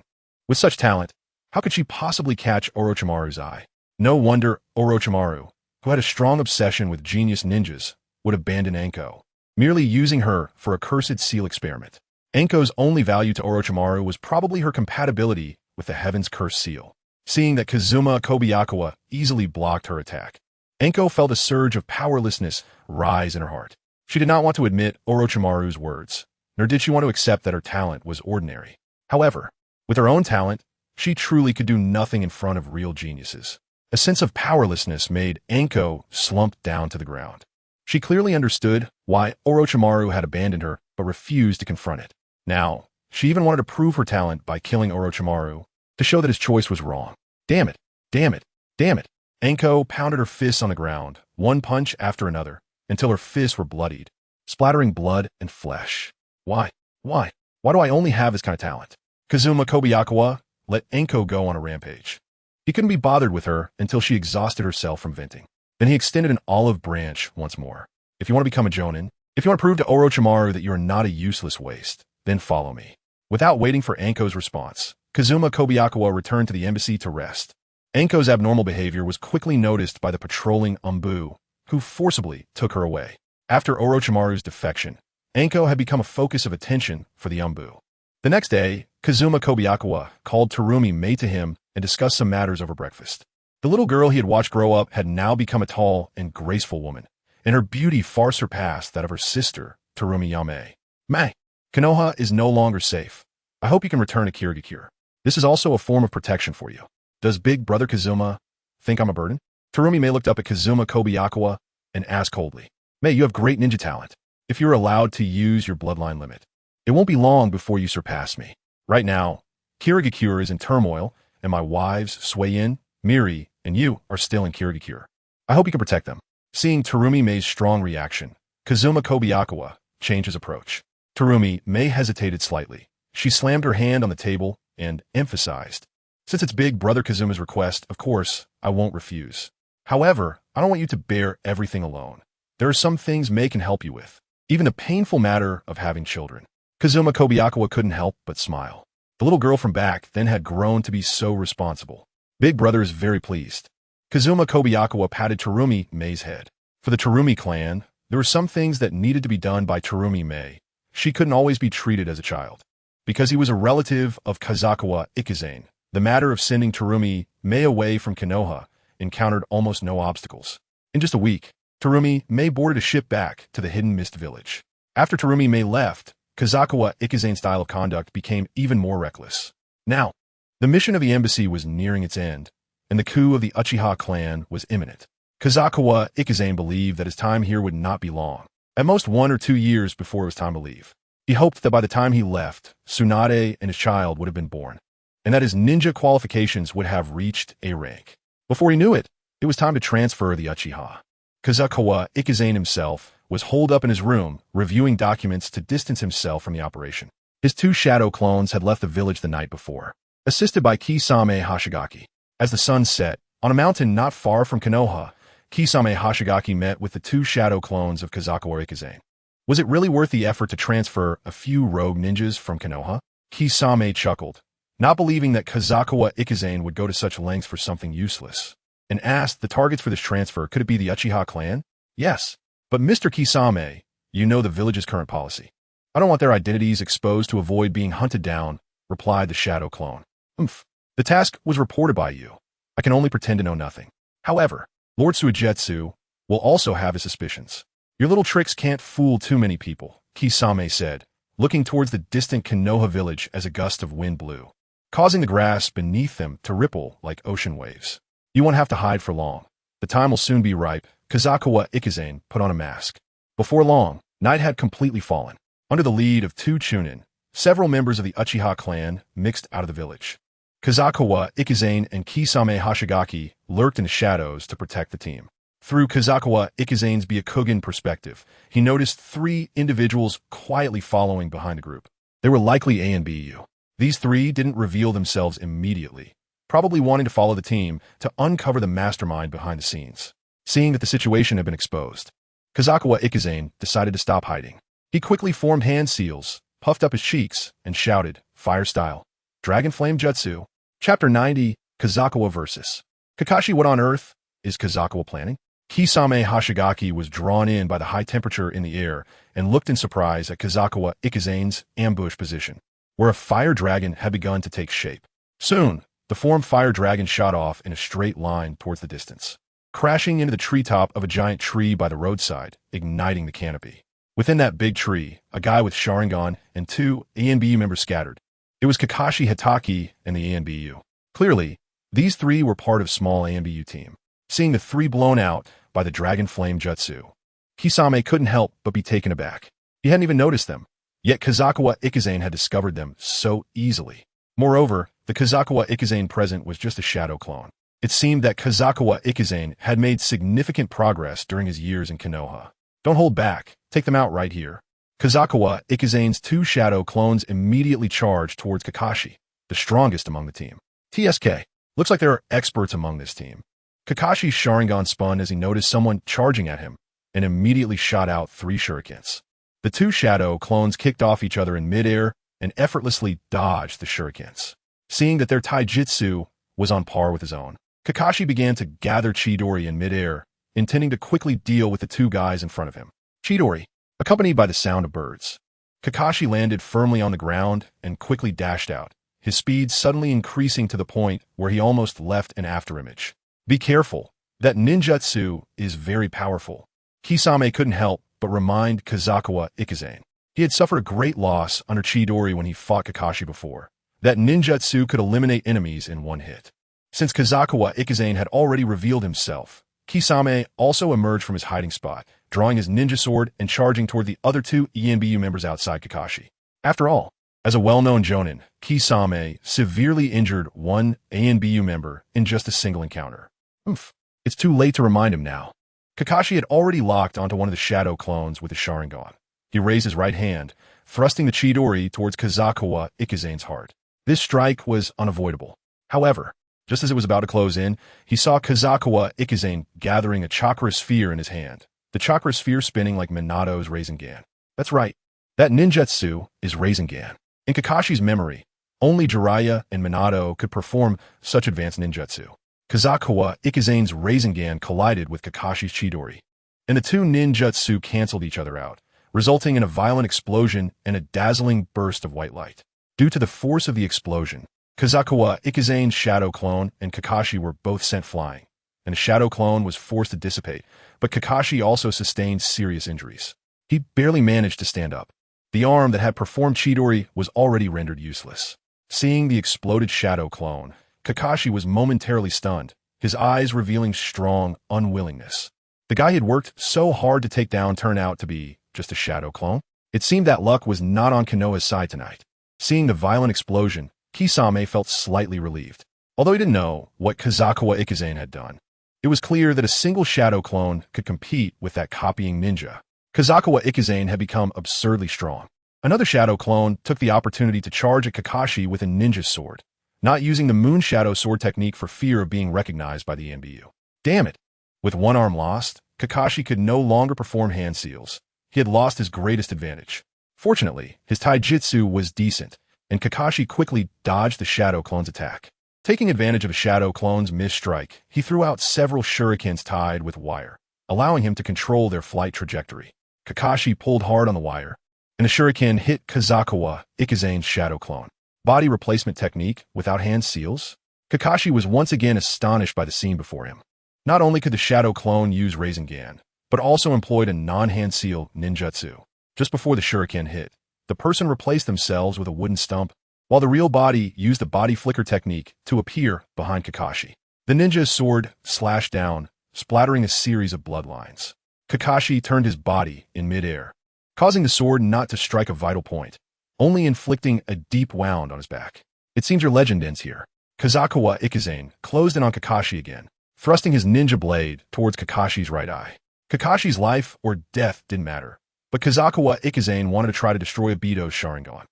With such talent, how could she possibly catch Orochimaru's eye? No wonder Orochimaru, who had a strong obsession with genius ninjas, would abandon Anko, merely using her for a cursed seal experiment. Anko's only value to Orochimaru was probably her compatibility with the Heaven's Curse seal. Seeing that Kazuma Kobayakawa easily blocked her attack, Anko felt a surge of powerlessness rise in her heart. She did not want to admit Orochimaru's words, nor did she want to accept that her talent was ordinary. However, with her own talent, she truly could do nothing in front of real geniuses. A sense of powerlessness made Anko slump down to the ground. She clearly understood why Orochimaru had abandoned her, but refused to confront it. Now, she even wanted to prove her talent by killing Orochimaru, to show that his choice was wrong. Damn it! Damn it! Damn it! Anko pounded her fists on the ground, one punch after another, until her fists were bloodied, splattering blood and flesh. Why? Why? Why do I only have this kind of talent? Kazuma Kobayakawa let Anko go on a rampage. He couldn't be bothered with her until she exhausted herself from venting. Then he extended an olive branch once more. If you want to become a jonin, if you want to prove to Orochimaru that you are not a useless waste, then follow me. Without waiting for Anko's response, Kazuma Kobayakawa returned to the embassy to rest. Anko's abnormal behavior was quickly noticed by the patrolling Umbu, who forcibly took her away. After Orochimaru's defection, Anko had become a focus of attention for the Umbu. The next day, Kazuma Kobayakawa called Terumi Mei to him and discussed some matters over breakfast. The little girl he had watched grow up had now become a tall and graceful woman, and her beauty far surpassed that of her sister, Terumi Yame. Mei, Konoha is no longer safe. I hope you can return to Kirigakure. This is also a form of protection for you. Does big brother Kazuma think I'm a burden? Terumi Mei looked up at Kazuma Kobayakawa and asked coldly, Mei, you have great ninja talent. If you're allowed to use your bloodline limit, it won't be long before you surpass me. Right now, Kirigakure is in turmoil, and my wives, Suiyin, Miri, and you are still in Kirigakure. I hope you can protect them. Seeing Terumi Mei's strong reaction, Kazuma Kobayakawa changed his approach. Terumi Mei hesitated slightly. She slammed her hand on the table and emphasized, Since it's big brother Kazuma's request, of course, I won't refuse. However, I don't want you to bear everything alone. There are some things Mei can help you with, even the painful matter of having children. Kazuma Kobayakawa couldn't help but smile. The little girl from back then had grown to be so responsible. Big brother is very pleased. Kazuma Kobayakawa patted Terumi Mei's head. For the Terumi clan, there were some things that needed to be done by Terumi Mei. She couldn't always be treated as a child. Because he was a relative of Kazakawa Ikizane, the matter of sending Terumi Mei away from Konoha encountered almost no obstacles. In just a week, Terumi Mei boarded a ship back to the Hidden Mist Village. After Terumi Mei left, Kazakawa Ikazane's style of conduct became even more reckless. Now, the mission of the embassy was nearing its end, and the coup of the Uchiha clan was imminent. Kazakawa Ikizane believed that his time here would not be long, at most 1 or 2 years before it was time to leave. He hoped that by the time he left, Tsunade and his child would have been born, and that his ninja qualifications would have reached A rank. Before he knew it, it was time to transfer the Uchiha. Kazakawa Ikizane himself was holed up in his room, reviewing documents to distance himself from the operation. His 2 shadow clones had left the village the night before, assisted by Kisame Hashigaki. As the sun set, on a mountain not far from Konoha, Kisame Hashigaki met with the 2 shadow clones of Kazakawa Ikizane. Was it really worth the effort to transfer a few rogue ninjas from Konoha? Kisame chuckled, not believing that Kazakawa Ikizane would go to such lengths for something useless, and asked the targets for this transfer. Could it be the Uchiha clan? Yes. But Mr. Kisame, you know the village's current policy. I don't want their identities exposed to avoid being hunted down, replied the shadow clone. The task was reported by you. I can only pretend to know nothing. However, Lord Suigetsu will also have his suspicions. Your little tricks can't fool too many people, Kisame said, looking towards the distant Konoha village as a gust of wind blew, causing the grass beneath them to ripple like ocean waves. You won't have to hide for long. The time will soon be ripe. Kazakawa Ikizane put on a mask. Before long, night had completely fallen. Under the lead of 2 Chunin, several members of the Uchiha clan mixed out of the village. Kazakawa Ikizane and Kisame Hashigaki lurked in the shadows to protect the team. Through Kazukawa Ikazane's Byakugan perspective, he noticed three individuals quietly following behind the group. They were likely A and BU. These three didn't reveal themselves immediately, probably wanting to follow the team to uncover the mastermind behind the scenes. Seeing that the situation had been exposed, Kazukawa Ikazane decided to stop hiding. He quickly formed hand seals, puffed up his cheeks, and shouted, "Fire style. Dragon Flame Jutsu." Chapter 90, Kazukawa vs. Kakashi. What on earth is Kazukawa planning? Kisame Hashigaki was drawn in by the high temperature in the air and looked in surprise at Kazukawa Ikazane's ambush position, where a fire dragon had begun to take shape. Soon, the formed fire dragon shot off in a straight line towards the distance, crashing into the treetop of a giant tree by the roadside, igniting the canopy. Within that big tree, a guy with Sharingan and two ANBU members scattered. It was Kakashi Hitaki and the ANBU. Clearly, these three were part of small ANBU team. Seeing the three blown out by the Dragon Flame Jutsu, Kisame couldn't help but be taken aback. He hadn't even noticed them, yet Kazukawa Ikazane had discovered them so easily. Moreover, the Kazukawa Ikazane present was just a shadow clone. It seemed that Kazukawa Ikazane had made significant progress during his years in Konoha. Don't hold back, take them out right here. Kazukawa Ikazane's two shadow clones immediately charged towards Kakashi, the strongest among the team. TSK. Looks like there are experts among this team. Kakashi's Sharingan spun as he noticed someone charging at him and immediately shot out three shurikens. The two shadow clones kicked off each other in midair and effortlessly dodged the shurikens. Seeing that their taijutsu was on par with his own, Kakashi began to gather Chidori in midair, intending to quickly deal with the two guys in front of him. Chidori, accompanied by the sound of birds. Kakashi landed firmly on the ground and quickly dashed out, his speed suddenly increasing to the point where he almost left an afterimage. Be careful, that ninjutsu is very powerful. Kisame couldn't help but remind Kazukawa Ikazane. He had suffered a great loss under Chidori when he fought Kakashi before. That ninjutsu could eliminate enemies in one hit. Since Kazukawa Ikazane had already revealed himself, Kisame also emerged from his hiding spot, drawing his ninja sword and charging toward the other two ENBU members outside Kakashi. After all, as a well-known jonin, Kisame severely injured one ANBU member in just a single encounter. Oof. It's too late to remind him now. Kakashi had already locked onto one of the shadow clones with his Sharingan. He raised his right hand, thrusting the Chidori towards Kazukawa Ikazane's heart. This strike was unavoidable. However, just as it was about to close in, he saw Kazukawa Ikazane gathering a chakra sphere in his hand, the chakra sphere spinning like Minato's Rasengan. That's right, that ninjutsu is Rasengan. In Kakashi's memory, only Jiraiya and Minato could perform such advanced ninjutsu. Kazukawa Ikazane's Rasengan collided with Kakashi's Chidori, and the two ninjutsu canceled each other out, resulting in a violent explosion and a dazzling burst of white light. Due to the force of the explosion, Kazukawa Ikazane's shadow clone and Kakashi were both sent flying, and the shadow clone was forced to dissipate, but Kakashi also sustained serious injuries. He barely managed to stand up. The arm that had performed Chidori was already rendered useless. Seeing the exploded shadow clone, Kakashi was momentarily stunned, his eyes revealing strong unwillingness. The guy he had worked so hard to take down turned out to be just a shadow clone. It seemed that luck was not on Konoha's side tonight. Seeing the violent explosion, Kisame felt slightly relieved. Although he didn't know what Kazukawa Ikazane had done, it was clear that a single shadow clone could compete with that copying ninja. Kazukawa Ikazane had become absurdly strong. Another shadow clone took the opportunity to charge at Kakashi with a ninja sword, not using the Moon Shadow sword technique for fear of being recognized by the NBU. Damn it! With one arm lost, Kakashi could no longer perform hand seals. He had lost his greatest advantage. Fortunately, his taijutsu was decent, and Kakashi quickly dodged the shadow clone's attack. Taking advantage of the shadow clone's missed strike, he threw out several shurikens tied with wire, allowing him to control their flight trajectory. Kakashi pulled hard on the wire, and the shuriken hit Kazukawa Ikazane's shadow clone. Body replacement technique without hand seals? Kakashi was once again astonished by the scene before him. Not only could the shadow clone use Rasengan, but also employed a non-hand seal ninjutsu. Just before the shuriken hit, the person replaced themselves with a wooden stump, while the real body used the body flicker technique to appear behind Kakashi. The ninja's sword slashed down, splattering a series of bloodlines. Kakashi turned his body in midair, causing the sword not to strike a vital point, only inflicting a deep wound on his back. It seems your legend ends here. Kazukawa Ikazane closed in on Kakashi again, thrusting his ninja blade towards Kakashi's right eye. Kakashi's life or death didn't matter, but Kazukawa Ikizane wanted to try to destroy Obito's Sharingan.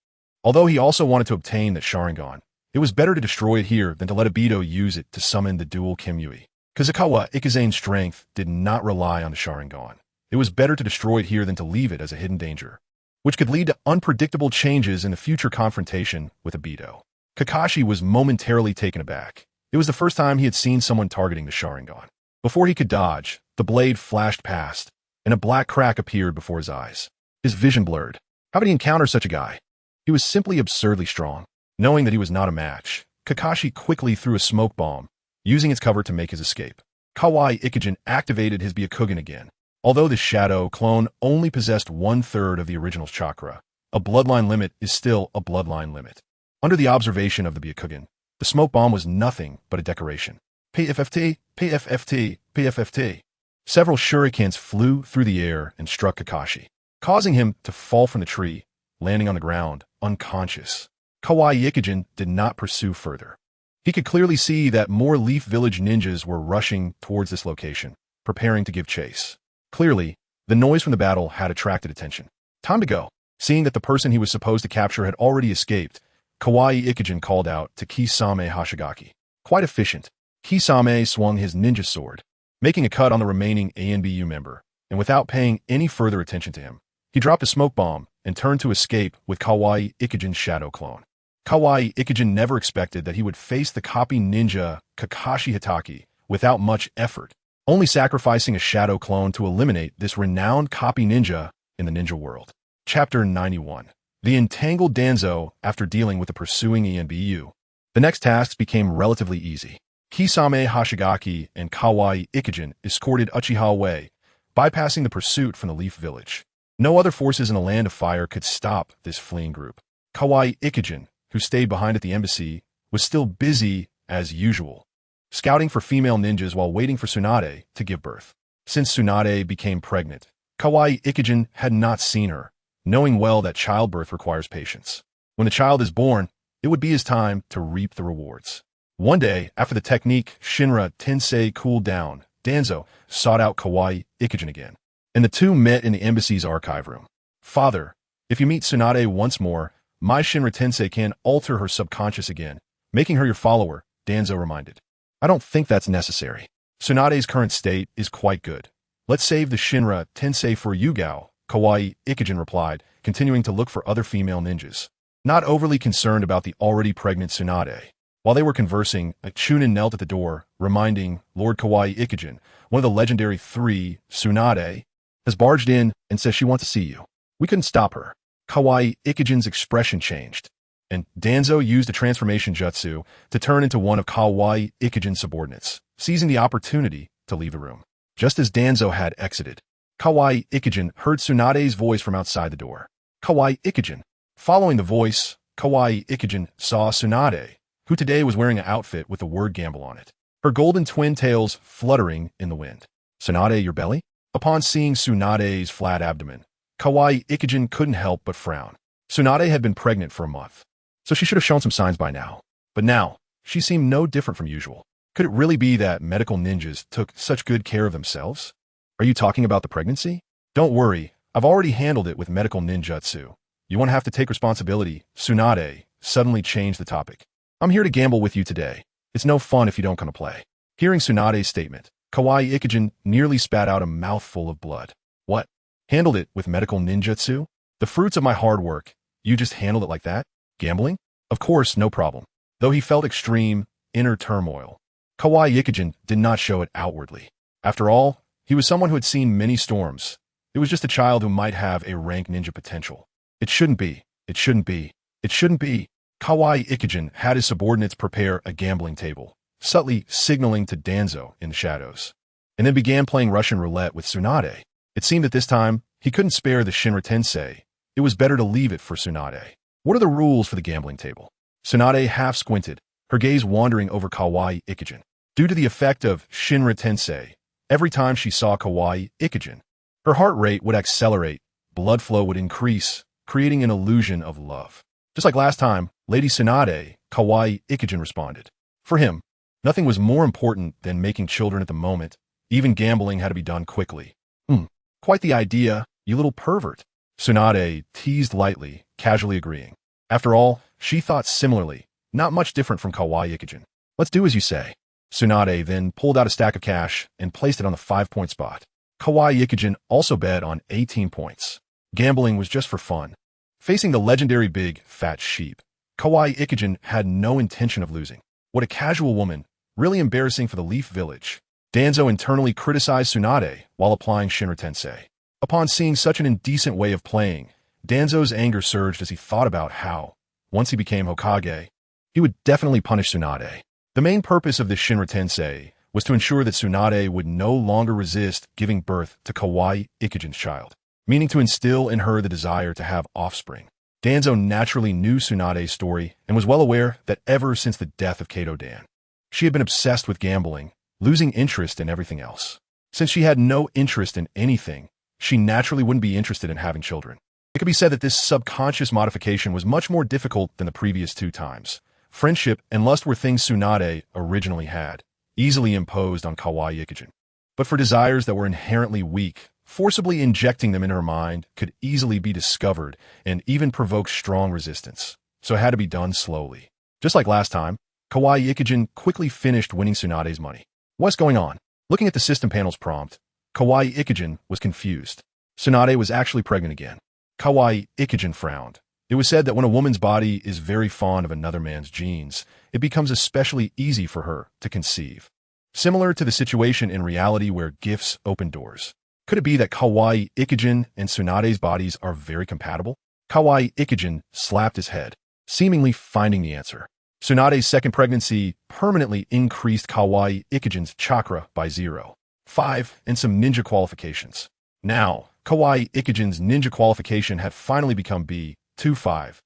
Although he also wanted to obtain that Sharingan, it was better to destroy it here than to let Obito use it to summon the dual Kimyui. Kazukawa Ikizane's strength did not rely on the Sharingan. It was better to destroy it here than to leave it as a hidden danger, which could lead to unpredictable changes in the future confrontation with Obito. Kakashi was momentarily taken aback. It was the first time he had seen someone targeting the Sharingan. Before he could dodge, the blade flashed past, and a black crack appeared before his eyes. His vision blurred. How did he encounter such a guy? He was simply absurdly strong. Knowing that he was not a match, Kakashi quickly threw a smoke bomb, using its cover to make his escape. Kawaii Ikijin activated his Byakugan again. Although the Shadow clone only possessed 1/3 of the original's chakra, a bloodline limit is still a bloodline limit. Under the observation of the Byakugan, the smoke bomb was nothing but a decoration. PFFT, PFFT, PFFT. Several shurikens flew through the air and struck Kakashi, causing him to fall from the tree, landing on the ground, unconscious. Kawaii Ikijin did not pursue further. He could clearly see that more Leaf Village ninjas were rushing towards this location, preparing to give chase. Clearly, the noise from the battle had attracted attention. Time to go. Seeing that the person he was supposed to capture had already escaped, Kawaii Ikijin called out to Kisame Hashigaki. Quite efficient, Kisame swung his ninja sword, making a cut on the remaining ANBU member, and without paying any further attention to him, he dropped a smoke bomb and turned to escape with Kawaii Ikijin's shadow clone. Kawaii Ikijin never expected that he would face the copy ninja Kakashi Hitaki without much effort, only sacrificing a shadow clone to eliminate this renowned copy ninja in the ninja world. Chapter 91. The entangled Danzo after dealing with the pursuing ENBU. The next tasks became relatively easy. Kisame Hashigaki and Kawaii Ikijin escorted Uchiha away, bypassing the pursuit from the Leaf Village. No other forces in the Land of Fire could stop this fleeing group. Kawaii Ikijin, who stayed behind at the embassy, was still busy as usual, scouting for female ninjas while waiting for Tsunade to give birth. Since Tsunade became pregnant, Kawaii Ikijin had not seen her, knowing well that childbirth requires patience. When the child is born, it would be his time to reap the rewards. One day, after the technique Shinra Tensei cooled down, Danzo sought out Kawaii Ikijin again, and the two met in the embassy's archive room. Father, if you meet Tsunade once more, my Shinra Tensei can alter her subconscious again, making her your follower, Danzo reminded. I don't think that's necessary. Tsunade's current state is quite good. Let's save the Shinra Tensei for Yugao, Kawaii Ikijin replied, continuing to look for other female ninjas. Not overly concerned about the already pregnant Tsunade. While they were conversing, a Chunin knelt at the door, reminding Lord Kawaii Ikijin, one of the legendary three, Tsunade, has barged in and says she wants to see you. We couldn't stop her. Kawaii Ikijin's expression changed, and Danzo used a transformation jutsu to turn into one of Kawaii Ikijin's subordinates, seizing the opportunity to leave the room. Just as Danzo had exited, Kawaii Ikijin heard Tsunade's voice from outside the door. Kawaii Ikijin. Following the voice, Kawaii Ikijin saw Tsunade, who today was wearing an outfit with the word gamble on it, her golden twin tails fluttering in the wind. Tsunade, your belly? Upon seeing Tsunade's flat abdomen, Kawaii Ikijin couldn't help but frown. Tsunade had been pregnant for a month, so she should have shown some signs by now. But now, she seemed no different from usual. Could it really be that medical ninjas took such good care of themselves? Are you talking about the pregnancy? Don't worry, I've already handled it with medical ninjutsu. You won't have to take responsibility. Tsunade suddenly changed the topic. I'm here to gamble with you today. It's no fun if you don't come to play. Hearing Tsunade's statement, Kawaii Ikijin nearly spat out a mouthful of blood. What? Handled it with medical ninjutsu? The fruits of my hard work. You just handled it like that? Gambling? Of course, no problem. Though he felt extreme, inner turmoil, Kawaii Ikijin did not show it outwardly. After all, he was someone who had seen many storms. It was just a child who might have a rank ninja potential. It shouldn't be. It shouldn't be. It shouldn't be. Kawaii Ikijin had his subordinates prepare a gambling table, subtly signaling to Danzo in the shadows, and then began playing Russian roulette with Tsunade. It seemed that this time, he couldn't spare the Shinra Tensei. It was better to leave it for Tsunade. What are the rules for the gambling table? Tsunade half squinted, her gaze wandering over Kawaii Ikijin. Due to the effect of Shinra Tensei, every time she saw Kawaii Ikijin, her heart rate would accelerate, blood flow would increase, creating an illusion of love. Just like last time, Lady Tsunade, Kawaii Ikijin responded. For him, Nothing was more important than making children at the moment. Even gambling had to be done quickly. Quite the idea, you little pervert. Tsunade teased lightly, casually agreeing. After all, she thought similarly, not much different from Kawaii Ikijin. Let's do as you say. Tsunade then pulled out a stack of cash and placed it on the 5-point spot. Kawaii Ikijin also bet on 18 points. Gambling was just for fun. Facing the legendary big, fat sheep, Kawaii Ikijin had no intention of losing. What a casual woman, really embarrassing for the Leaf Village. Danzo internally criticized Tsunade while applying Shinra Tensei. Upon seeing such an indecent way of playing, Danzo's anger surged as he thought about how, once he became Hokage, he would definitely punish Tsunade. The main purpose of this Shinra Tensei was to ensure that Tsunade would no longer resist giving birth to Kawaii Ikijin's child, meaning to instill in her the desire to have offspring. Danzo naturally knew Tsunade's story and was well aware that ever since the death of Kato Dan, she had been obsessed with gambling, losing interest in everything else. Since she had no interest in anything, she naturally wouldn't be interested in having children. It could be said that this subconscious modification was much more difficult than the previous 2 times. Friendship and lust were things Tsunade originally had, easily imposed on Kawaii Ikijin. But for desires that were inherently weak, forcibly injecting them in her mind could easily be discovered and even provoke strong resistance, so it had to be done slowly. Just like last time, Kawaii Ikijin quickly finished winning Tsunade's money. What's going on? Looking at the system panel's prompt, Kawaii Ikijin was confused. Tsunade was actually pregnant again. Kawaii Ikijin frowned. It was said that when a woman's body is very fond of another man's genes, it becomes especially easy for her to conceive. Similar to the situation in reality where gifts open doors. Could it be that Kawaii Ikijin and Tsunade's bodies are very compatible? Kawaii Ikijin slapped his head, seemingly finding the answer. Tsunade's second pregnancy permanently increased Kawaii Ikijin's chakra by 0.5 and some ninja qualifications. Now, Kawaii Ikijin's ninja qualification had finally become B25,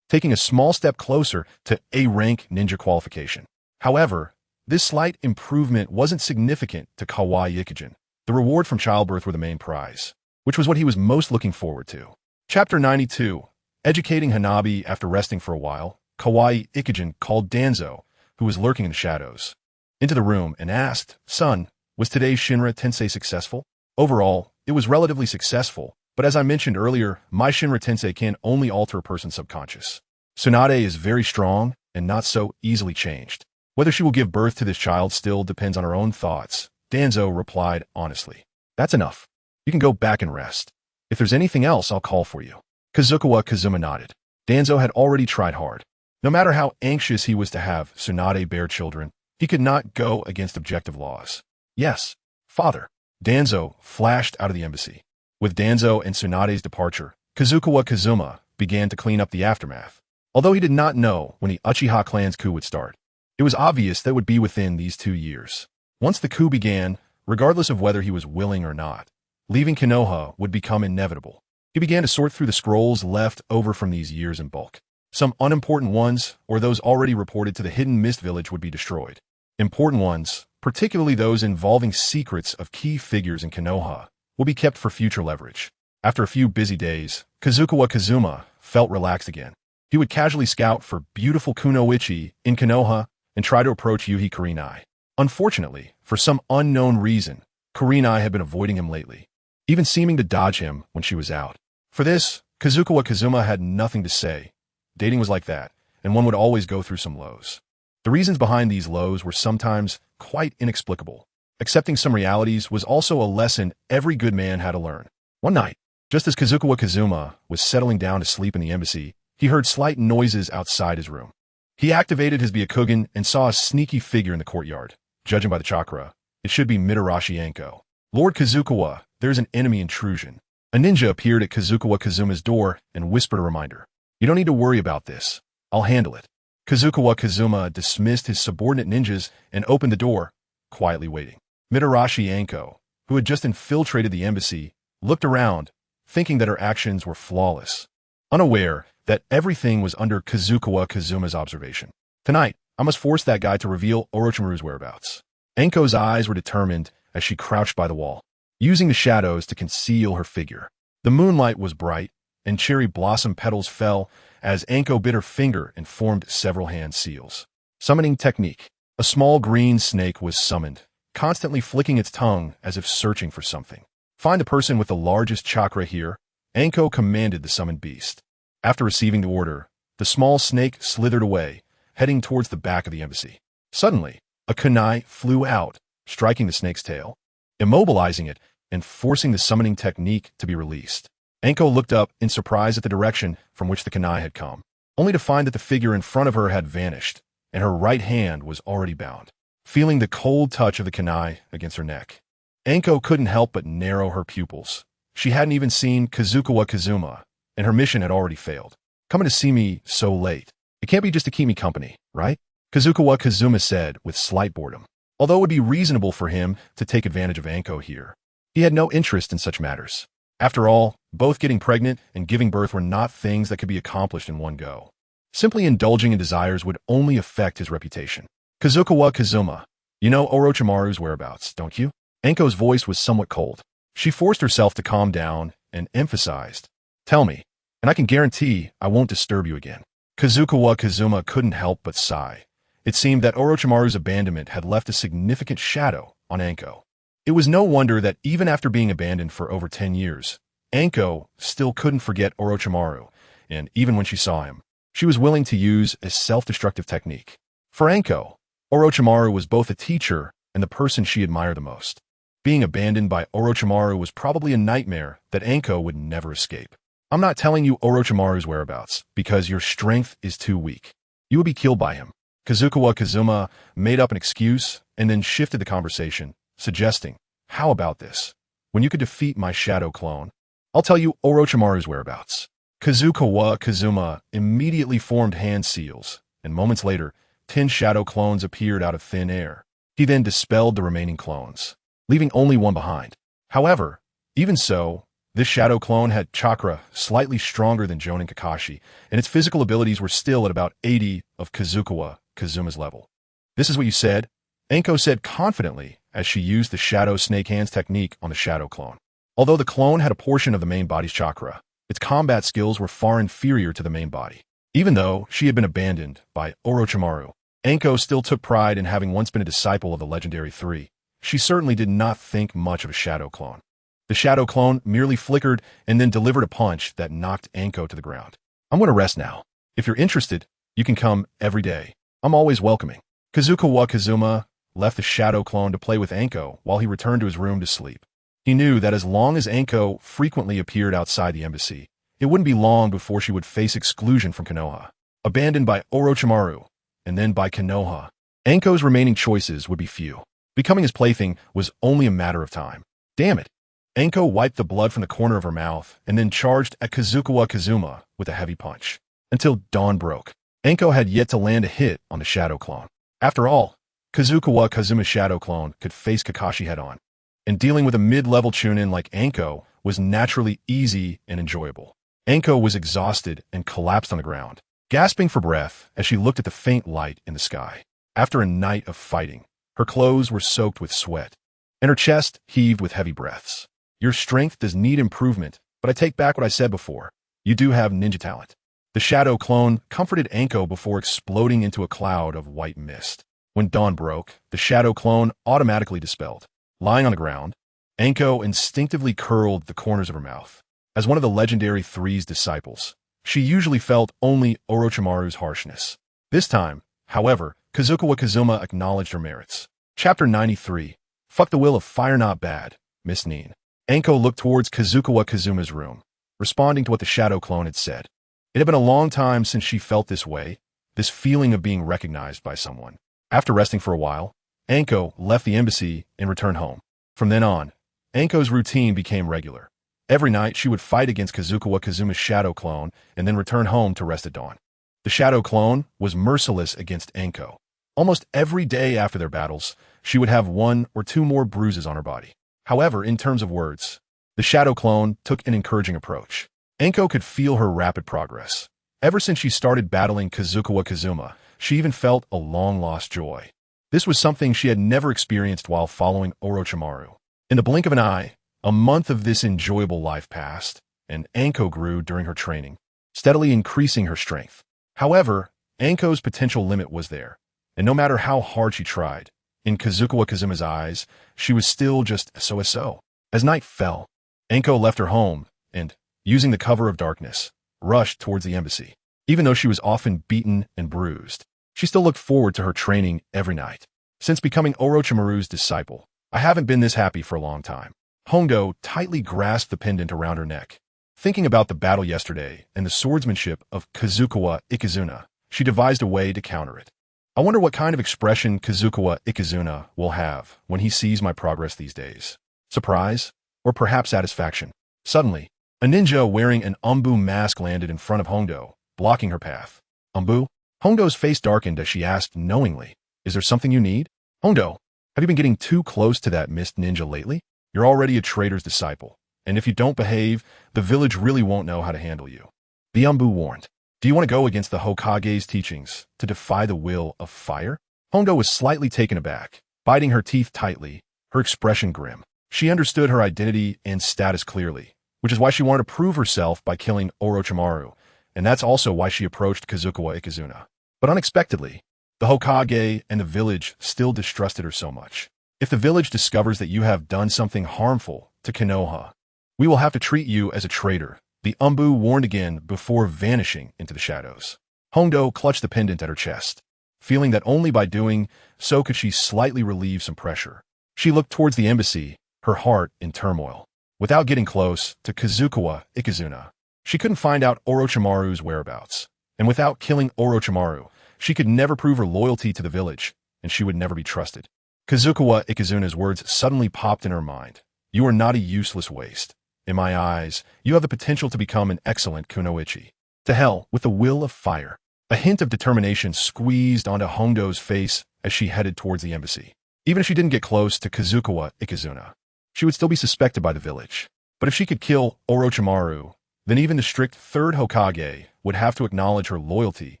taking a small step closer to A-rank ninja qualification. However, this slight improvement wasn't significant to Kawaii Ikijin. The reward from childbirth were the main prize, which was what he was most looking forward to. Chapter 92. Educating Hanabi. After resting for a while, Kawaii Ikijin called Danzo, who was lurking in the shadows, into the room and asked, "Son, was today's Shinra Tensei successful?" Overall, it was relatively successful, but as I mentioned earlier, my Shinra Tensei can only alter a person's subconscious. Tsunade is very strong and not so easily changed. Whether she will give birth to this child still depends on her own thoughts. Danzo replied honestly. "That's enough. You can go back and rest. If there's anything else, I'll call for you." Kazuma nodded. Danzo had already tried hard. No matter how anxious he was to have Tsunade bear children, he could not go against objective laws. "Yes, father." Danzo flashed out of the embassy. With Danzo and Tsunade's departure, Kazuma began to clean up the aftermath. Although he did not know when the Uchiha clan's coup would start, it was obvious that it would be within these 2 years. Once the coup began, regardless of whether he was willing or not, leaving Konoha would become inevitable. He began to sort through the scrolls left over from these years in bulk. Some unimportant ones, or those already reported to the Hidden Mist Village, would be destroyed. Important ones, particularly those involving secrets of key figures in Konoha, will be kept for future leverage. After a few busy days, Kazuma felt relaxed again. He would casually scout for beautiful kunoichi in Konoha and try to approach Yuhi Kurenai. Unfortunately, for some unknown reason, Kurenai had been avoiding him lately, even seeming to dodge him when she was out. For this, Kazuma had nothing to say. Dating was like that, and one would always go through some lows. The reasons behind these lows were sometimes quite inexplicable. Accepting some realities was also a lesson every good man had to learn. One night, just as Kazuma was settling down to sleep in the embassy, he heard slight noises outside his room. He activated his Byakugan and saw a sneaky figure in the courtyard. Judging by the chakra, it should be Mitarashi Anko. "Lord Kazukawa, there's an enemy intrusion." A ninja appeared at Kazuma's door and whispered a reminder. "You don't need to worry about this. I'll handle it." Kazuma dismissed his subordinate ninjas and opened the door, quietly waiting. Mitarashi Anko, who had just infiltrated the embassy, looked around, thinking that her actions were flawless, unaware that everything was under Kazuma's observation. "Tonight, I must force that guy to reveal Orochimaru's whereabouts." Anko's eyes were determined as she crouched by the wall, using the shadows to conceal her figure. The moonlight was bright, and cherry blossom petals fell as Anko bit her finger and formed several hand seals. Summoning technique. A small green snake was summoned, constantly flicking its tongue as if searching for something. Find the person with the largest chakra here, Anko commanded the summoned beast. After receiving the order, the small snake slithered away, heading towards the back of the embassy. Suddenly, a kunai flew out, striking the snake's tail, immobilizing it and forcing the summoning technique to be released. Anko looked up in surprise at the direction from which the kunai had come, only to find that the figure in front of her had vanished, and her right hand was already bound. Feeling the cold touch of the kunai against her neck, Anko couldn't help but narrow her pupils. She hadn't even seen Kazuma, and her mission had already failed. Coming to see me so late. It can't be just to keep me company, right? Kazuma said with slight boredom. Although it would be reasonable for him to take advantage of Anko here, he had no interest in such matters. After all, both getting pregnant and giving birth were not things that could be accomplished in one go. Simply indulging in desires would only affect his reputation. Kazuma, you know Orochimaru's whereabouts, don't you? Anko's voice was somewhat cold. She forced herself to calm down and emphasized, tell me, and I can guarantee I won't disturb you again. Kazuma couldn't help but sigh. It seemed that Orochimaru's abandonment had left a significant shadow on Anko. It was no wonder that even after being abandoned for over 10 years, Anko still couldn't forget Orochimaru, and even when she saw him, she was willing to use a self-destructive technique. For Anko, Orochimaru was both a teacher and the person she admired the most. Being abandoned by Orochimaru was probably a nightmare that Anko would never escape. I'm not telling you Orochimaru's whereabouts because your strength is too weak. You will be killed by him. Kazuma made up an excuse and then shifted the conversation, suggesting, how about this? When you could defeat my shadow clone, I'll tell you Orochimaru's whereabouts. Kazuma immediately formed hand seals, and moments later, 10 shadow clones appeared out of thin air. He then dispelled the remaining clones, leaving only one behind. However, even so, this shadow clone had chakra slightly stronger than Jonin Kakashi, and its physical abilities were still at about 80 of Kazuma's level. This is what you said? Anko said confidently as she used the shadow snake hands technique on the shadow clone. Although the clone had a portion of the main body's chakra, its combat skills were far inferior to the main body. Even though she had been abandoned by Orochimaru, Anko still took pride in having once been a disciple of the legendary three. She certainly did not think much of a shadow clone. The shadow clone merely flickered and then delivered a punch that knocked Anko to the ground. I'm going to rest now. If you're interested, you can come every day. I'm always welcoming. Kazuma left the shadow clone to play with Anko while he returned to his room to sleep. He knew that as long as Anko frequently appeared outside the embassy, it wouldn't be long before she would face exclusion from Konoha. Abandoned by Orochimaru, and then by Konoha, Anko's remaining choices would be few. Becoming his plaything was only a matter of time. Damn it. Anko wiped the blood from the corner of her mouth and then charged at Kazuma with a heavy punch. Until dawn broke, Anko had yet to land a hit on the shadow clone. After all, Kazuma's shadow clone could face Kakashi head-on, and dealing with a mid-level chunin like Anko was naturally easy and enjoyable. Anko was exhausted and collapsed on the ground, gasping for breath as she looked at the faint light in the sky. After a night of fighting, her clothes were soaked with sweat, and her chest heaved with heavy breaths. Your strength does need improvement, but I take back what I said before. You do have ninja talent. The shadow clone comforted Anko before exploding into a cloud of white mist. When dawn broke, the shadow clone automatically dispelled. Lying on the ground, Anko instinctively curled the corners of her mouth. As one of the legendary three's disciples, she usually felt only Orochimaru's harshness. This time, however, Kazuma acknowledged her merits. Chapter 93. Fuck the will of fire not bad, Miss Neen. Anko looked towards Kazuma's room, responding to what the shadow clone had said. It had been a long time since she felt this way, this feeling of being recognized by someone. After resting for a while, Anko left the embassy and returned home. From then on, Anko's routine became regular. Every night, she would fight against Kazuma's shadow clone and then return home to rest at dawn. The shadow clone was merciless against Anko. Almost every day after their battles, she would have 1 or 2 more bruises on her body. However, in terms of words, the shadow clone took an encouraging approach. Anko could feel her rapid progress. Ever since she started battling Kazuma, she even felt a long-lost joy. This was something she had never experienced while following Orochimaru. In the blink of an eye, a month of this enjoyable life passed, and Anko grew during her training, steadily increasing her strength. However, Anko's potential limit was there, And no matter how hard she tried, in Kazuma's eyes, she was still just so. As night fell, Anko left her home and, using the cover of darkness, rushed towards the embassy. Even though she was often beaten and bruised, she still looked forward to her training every night. Since becoming Orochimaru's disciple, I haven't been this happy for a long time. Hondo tightly grasped the pendant around her neck. Thinking about the battle yesterday and the swordsmanship of Kazukawa Ikizuna, she devised a way to counter it. I wonder what kind of expression Kazukawa Ikizuna will have when he sees my progress these days. Surprise? Or perhaps satisfaction? Suddenly, a ninja wearing an Umbu mask landed in front of Hondo, blocking her path. Umbu? Hondo's face darkened as she asked knowingly, "Is there something you need? Hondo, have you been getting too close to that mist ninja lately? You're already a traitor's disciple, and if you don't behave, the village really won't know how to handle you." The Umbu warned. "Do you want to go against the Hokage's teachings to defy the will of fire?" Hondo was slightly taken aback, biting her teeth tightly, her expression grim. She understood her identity and status clearly, which is why she wanted to prove herself by killing Orochimaru, and that's also why she approached Kazukawa Ikizuna. But unexpectedly, the Hokage and the village still distrusted her so much. "If the village discovers that you have done something harmful to Konoha, we will have to treat you as a traitor," the Umbu warned again before vanishing into the shadows. Hondo clutched the pendant at her chest, feeling that only by doing so could she slightly relieve some pressure. She looked towards the embassy, her heart in turmoil. Without getting close to Kazukawa Ikizuna, she couldn't find out Orochimaru's whereabouts. And without killing Orochimaru, she could never prove her loyalty to the village, and she would never be trusted. Kazukawa Ikizuna's words suddenly popped in her mind. "You are not a useless waste. In my eyes, you have the potential to become an excellent kunoichi. To hell with the will of fire." A hint of determination squeezed onto Hondo's face as she headed towards the embassy. Even if she didn't get close to Kazukawa Ikizuna, she would still be suspected by the village. But if she could kill Orochimaru, then even the strict third Hokage would have to acknowledge her loyalty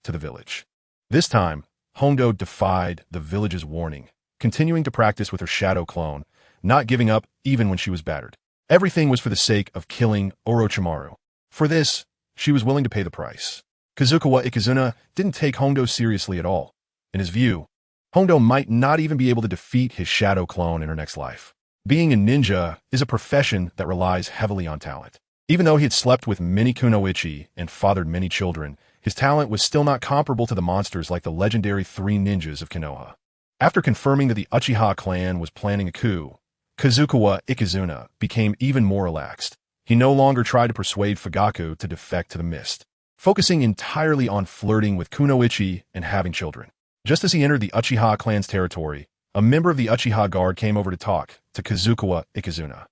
to the village. This time, Hondo defied the village's warning, continuing to practice with her shadow clone, not giving up even when she was battered. Everything was for the sake of killing Orochimaru. For this, she was willing to pay the price. Kazukawa Ikizuna didn't take Hondo seriously at all. In his view, Hondo might not even be able to defeat his shadow clone in her next life. Being a ninja is a profession that relies heavily on talent. Even though he had slept with many kunoichi and fathered many children, his talent was still not comparable to the monsters like the legendary three ninjas of Konoha. After confirming that the Uchiha clan was planning a coup, Kazukawa Ikizuna became even more relaxed. He no longer tried to persuade Fugaku to defect to the mist, focusing entirely on flirting with kunoichi and having children. Just as he entered the Uchiha clan's territory, a member of the Uchiha guard came over to talk to Kazukawa Ikizuna.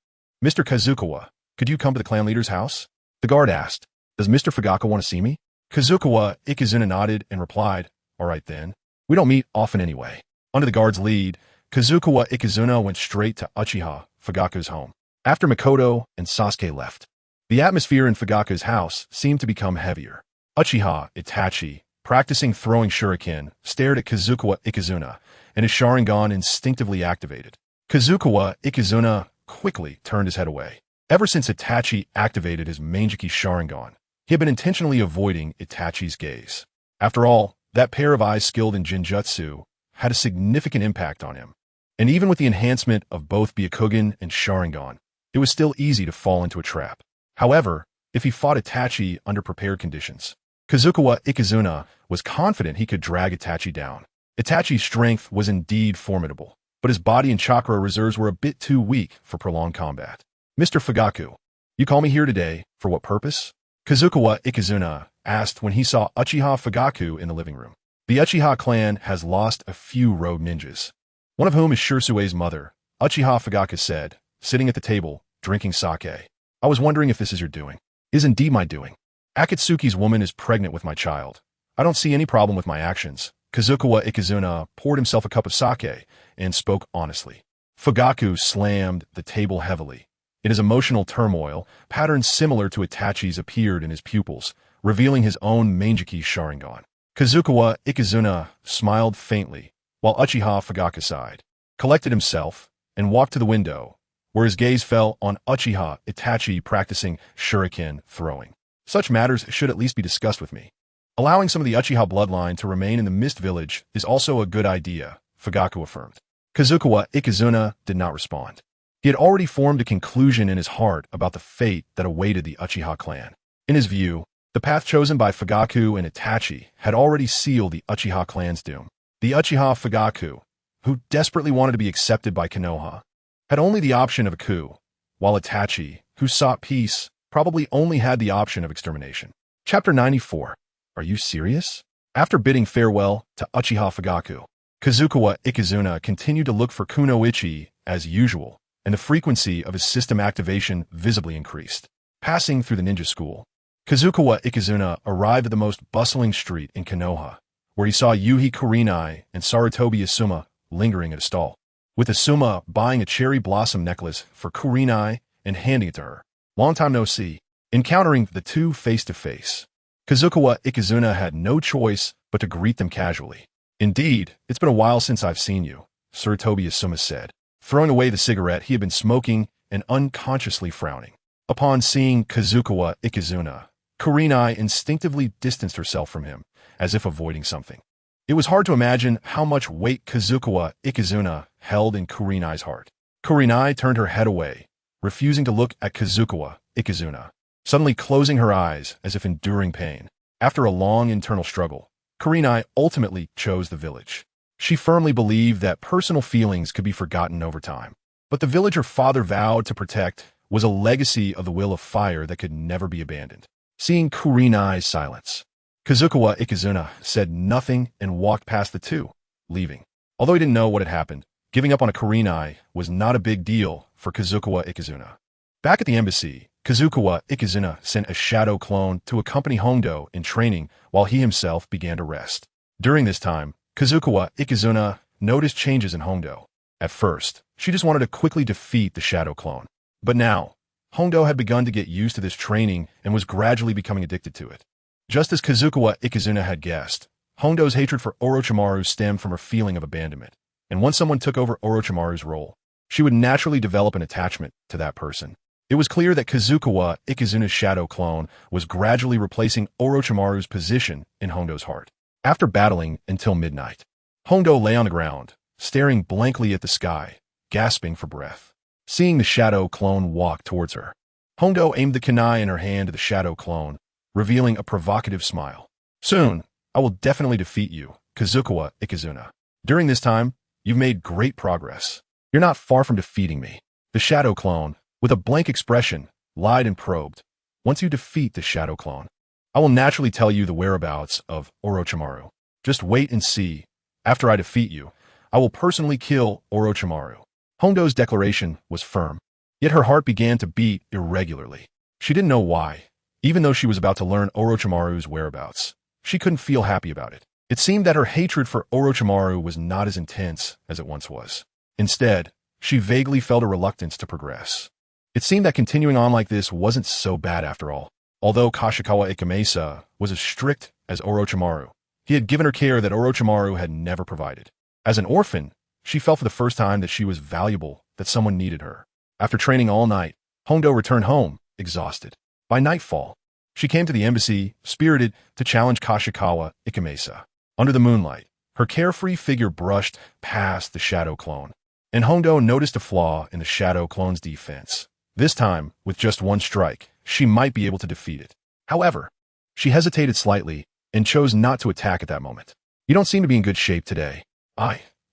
"Mr. Kazukawa, could you come to the clan leader's house?" The guard asked. "Does Mr. Fugaku want to see me?" Kazukawa Ikizuna nodded and replied, "All right then. We don't meet often anyway." Under the guard's lead, Kazukawa Ikizuna went straight to Uchiha Fugaku's home. After Makoto and Sasuke left, the atmosphere in Fugaku's house seemed to become heavier. Uchiha Itachi, practicing throwing shuriken, stared at Kazukawa Ikizuna, and his Sharingan instinctively activated. Kazukawa Ikizuna quickly turned his head away. Ever since Itachi activated his Manjiki Sharingan, he had been intentionally avoiding Itachi's gaze. After all, that pair of eyes skilled in Jinjutsu had a significant impact on him. And even with the enhancement of both Byakugan and Sharingan, it was still easy to fall into a trap. However, if he fought Itachi under prepared conditions, Kazukawa Ikizuna was confident he could drag Itachi down. Itachi's strength was indeed formidable, but his body and chakra reserves were a bit too weak for prolonged combat. "Mr. Fugaku, you call me here today, for what purpose?" Kazukawa Ikizuna asked when he saw Uchiha Fugaku in the living room. The Uchiha clan has lost a few rogue ninjas, one of whom is Shirsue's mother, Uchiha Fugaku said, sitting at the table, drinking sake. "I was wondering if this is your doing." "Is indeed my doing. Akatsuki's woman is pregnant with my child. I don't see any problem with my actions." Kazukawa Ikizuna poured himself a cup of sake and spoke honestly. Fugaku slammed the table heavily. In his emotional turmoil, patterns similar to Itachi's appeared in his pupils, revealing his own Manjiki Sharingan. Kazukawa Ikizuna smiled faintly, while Uchiha Fugaku sighed, collected himself, and walked to the window, where his gaze fell on Uchiha Itachi practicing shuriken throwing. "Such matters should at least be discussed with me." Allowing some of the Uchiha bloodline to remain in the Mist Village is also a good idea, Fugaku affirmed. Kazukawa Ikizuna did not respond. He had already formed a conclusion in his heart about the fate that awaited the Uchiha clan. In his view, the path chosen by Fugaku and Itachi had already sealed the Uchiha clan's doom. The Uchiha Fugaku, who desperately wanted to be accepted by Konoha, had only the option of a coup, while Itachi, who sought peace, probably only had the option of extermination. Chapter 94. Are you serious? After bidding farewell to Uchiha Fugaku, Kazukawa Ikizuna continued to look for Kunoichi as usual, and the frequency of his system activation visibly increased. Passing through the ninja school, Kazukawa Ikizuna arrived at the most bustling street in Konoha, where he saw Yuhi Kurenai and Sarutobi Asuma lingering at a stall, with Asuma buying a cherry blossom necklace for Kurenai and handing it to her. Long time no see. Encountering the two face-to-face, Kazukawa Ikizuna had no choice but to greet them casually. Indeed, it's been a while since I've seen you, Sarutobi Asuma said, throwing away the cigarette he had been smoking and unconsciously frowning. Upon seeing Kazukawa Ikizuna, Kurenai instinctively distanced herself from him, as if avoiding something. It was hard to imagine how much weight Kazukawa Ikizuna held in Kurenai's heart. Kurenai turned her head away, refusing to look at Kazukawa Ikizuna, suddenly closing her eyes as if enduring pain. After a long internal struggle, Kurenai ultimately chose the village. She firmly believed that personal feelings could be forgotten over time. But the village her father vowed to protect was a legacy of the will of fire that could never be abandoned. Seeing Kurenai's silence, Kazukawa Ikizuna said nothing and walked past the two, leaving. Although he didn't know what had happened, giving up on a Kurenai was not a big deal for Kazukawa Ikizuna. Back at the embassy, Kazukawa Ikizuna sent a shadow clone to accompany Hondo in training while he himself began to rest. During this time, Kazukawa Ikizuna noticed changes in Hondo. At first, she just wanted to quickly defeat the shadow clone. But now, Hondo had begun to get used to this training and was gradually becoming addicted to it. Just as Kazukawa Ikizuna had guessed, Hondo's hatred for Orochimaru stemmed from her feeling of abandonment. And once someone took over Orochimaru's role, she would naturally develop an attachment to that person. It was clear that Kazukawa Ikizuna's shadow clone was gradually replacing Orochimaru's position in Hondo's heart. After battling until midnight, Hondo lay on the ground, staring blankly at the sky, gasping for breath. Seeing the shadow clone walk towards her, Hondo aimed the kunai in her hand at the shadow clone, revealing a provocative smile. Soon, I will definitely defeat you, Kazukawa Ikizuna. During this time, you've made great progress. You're not far from defeating me. The shadow clone, with a blank expression, lied and probed. Once you defeat the shadow clone, I will naturally tell you the whereabouts of Orochimaru. Just wait and see. After I defeat you, I will personally kill Orochimaru. Hondo's declaration was firm, yet her heart began to beat irregularly. She didn't know why. Even though she was about to learn Orochimaru's whereabouts, she couldn't feel happy about it. It seemed that her hatred for Orochimaru was not as intense as it once was. Instead, she vaguely felt a reluctance to progress. It seemed that continuing on like this wasn't so bad after all. Although Kashikawa Ikamesa was as strict as Orochimaru, he had given her care that Orochimaru had never provided. As an orphan, she felt for the first time that she was valuable, that someone needed her. After training all night, Hondo returned home, exhausted. By nightfall, she came to the embassy, spirited to challenge Kashikawa Ikamesa. Under the moonlight, her carefree figure brushed past the shadow clone, and Hondo noticed a flaw in the shadow clone's defense. This time, with just one strike, she might be able to defeat it. However, she hesitated slightly and chose not to attack at that moment. You don't seem to be in good shape today.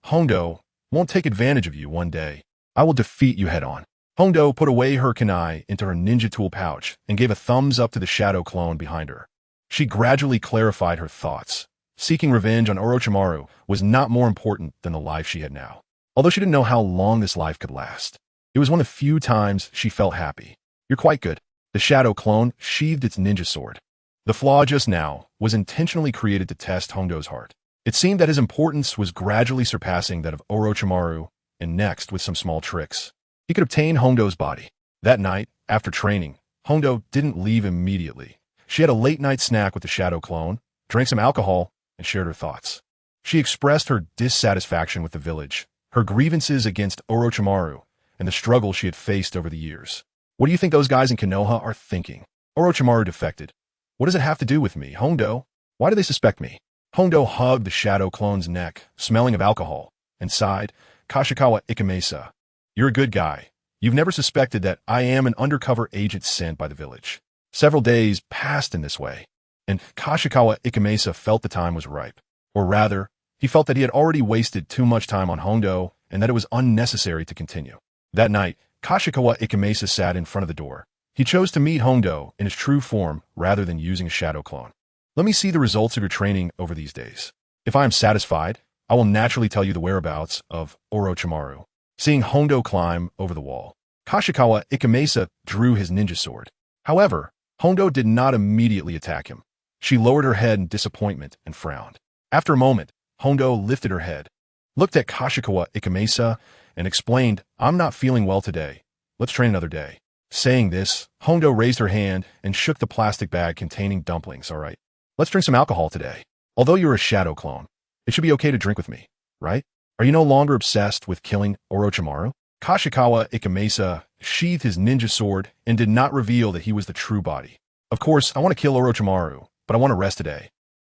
Hondo, won't take advantage of you one day. I will defeat you head-on. Hondo put away her kunai into her ninja tool pouch and gave a thumbs up to the shadow clone behind her. She gradually clarified her thoughts. Seeking revenge on Orochimaru was not more important than the life she had now. Although she didn't know how long this life could last, it was one of the few times she felt happy. You're quite good. The shadow clone sheathed its ninja sword. The flaw just now was intentionally created to test Hondo's heart. It seemed that his importance was gradually surpassing that of Orochimaru, and next, with some small tricks, he could obtain Hondo's body. That night, after training, Hondo didn't leave immediately. She had a late-night snack with the shadow clone, drank some alcohol, and shared her thoughts. She expressed her dissatisfaction with the village, her grievances against Orochimaru, and the struggle she had faced over the years. What do you think those guys in Konoha are thinking? Orochimaru defected. What does it have to do with me, Hondo? Why do they suspect me? Hondo hugged the shadow clone's neck, smelling of alcohol, and sighed, Kashikawa Ikamesa. You're a good guy. You've never suspected that I am an undercover agent sent by the village. Several days passed in this way, and Kashikawa Ikamesa felt the time was ripe. Or rather, he felt that he had already wasted too much time on Hondo and that it was unnecessary to continue. That night, Kashikawa Ikamesa sat in front of the door. He chose to meet Hondo in his true form rather than using a shadow clone. Let me see the results of your training over these days. If I am satisfied, I will naturally tell you the whereabouts of Orochimaru. Seeing Hondo climb over the wall, Kashikawa Ikamesa drew his ninja sword. However, Hondo did not immediately attack him. She lowered her head in disappointment and frowned. After a moment, Hondo lifted her head, looked at Kashikawa Ikamesa, and explained, I'm not feeling well today. Let's train another day. Saying this, Hondo raised her hand and shook the plastic bag containing dumplings. All right, let's drink some alcohol today. Although you're a shadow clone, it should be okay to drink with me, right? Are you no longer obsessed with killing Orochimaru? Kashikawa Ikamesa sheathed his ninja sword and did not reveal that he was the true body. Of course, I want to kill Orochimaru, but I want to rest today.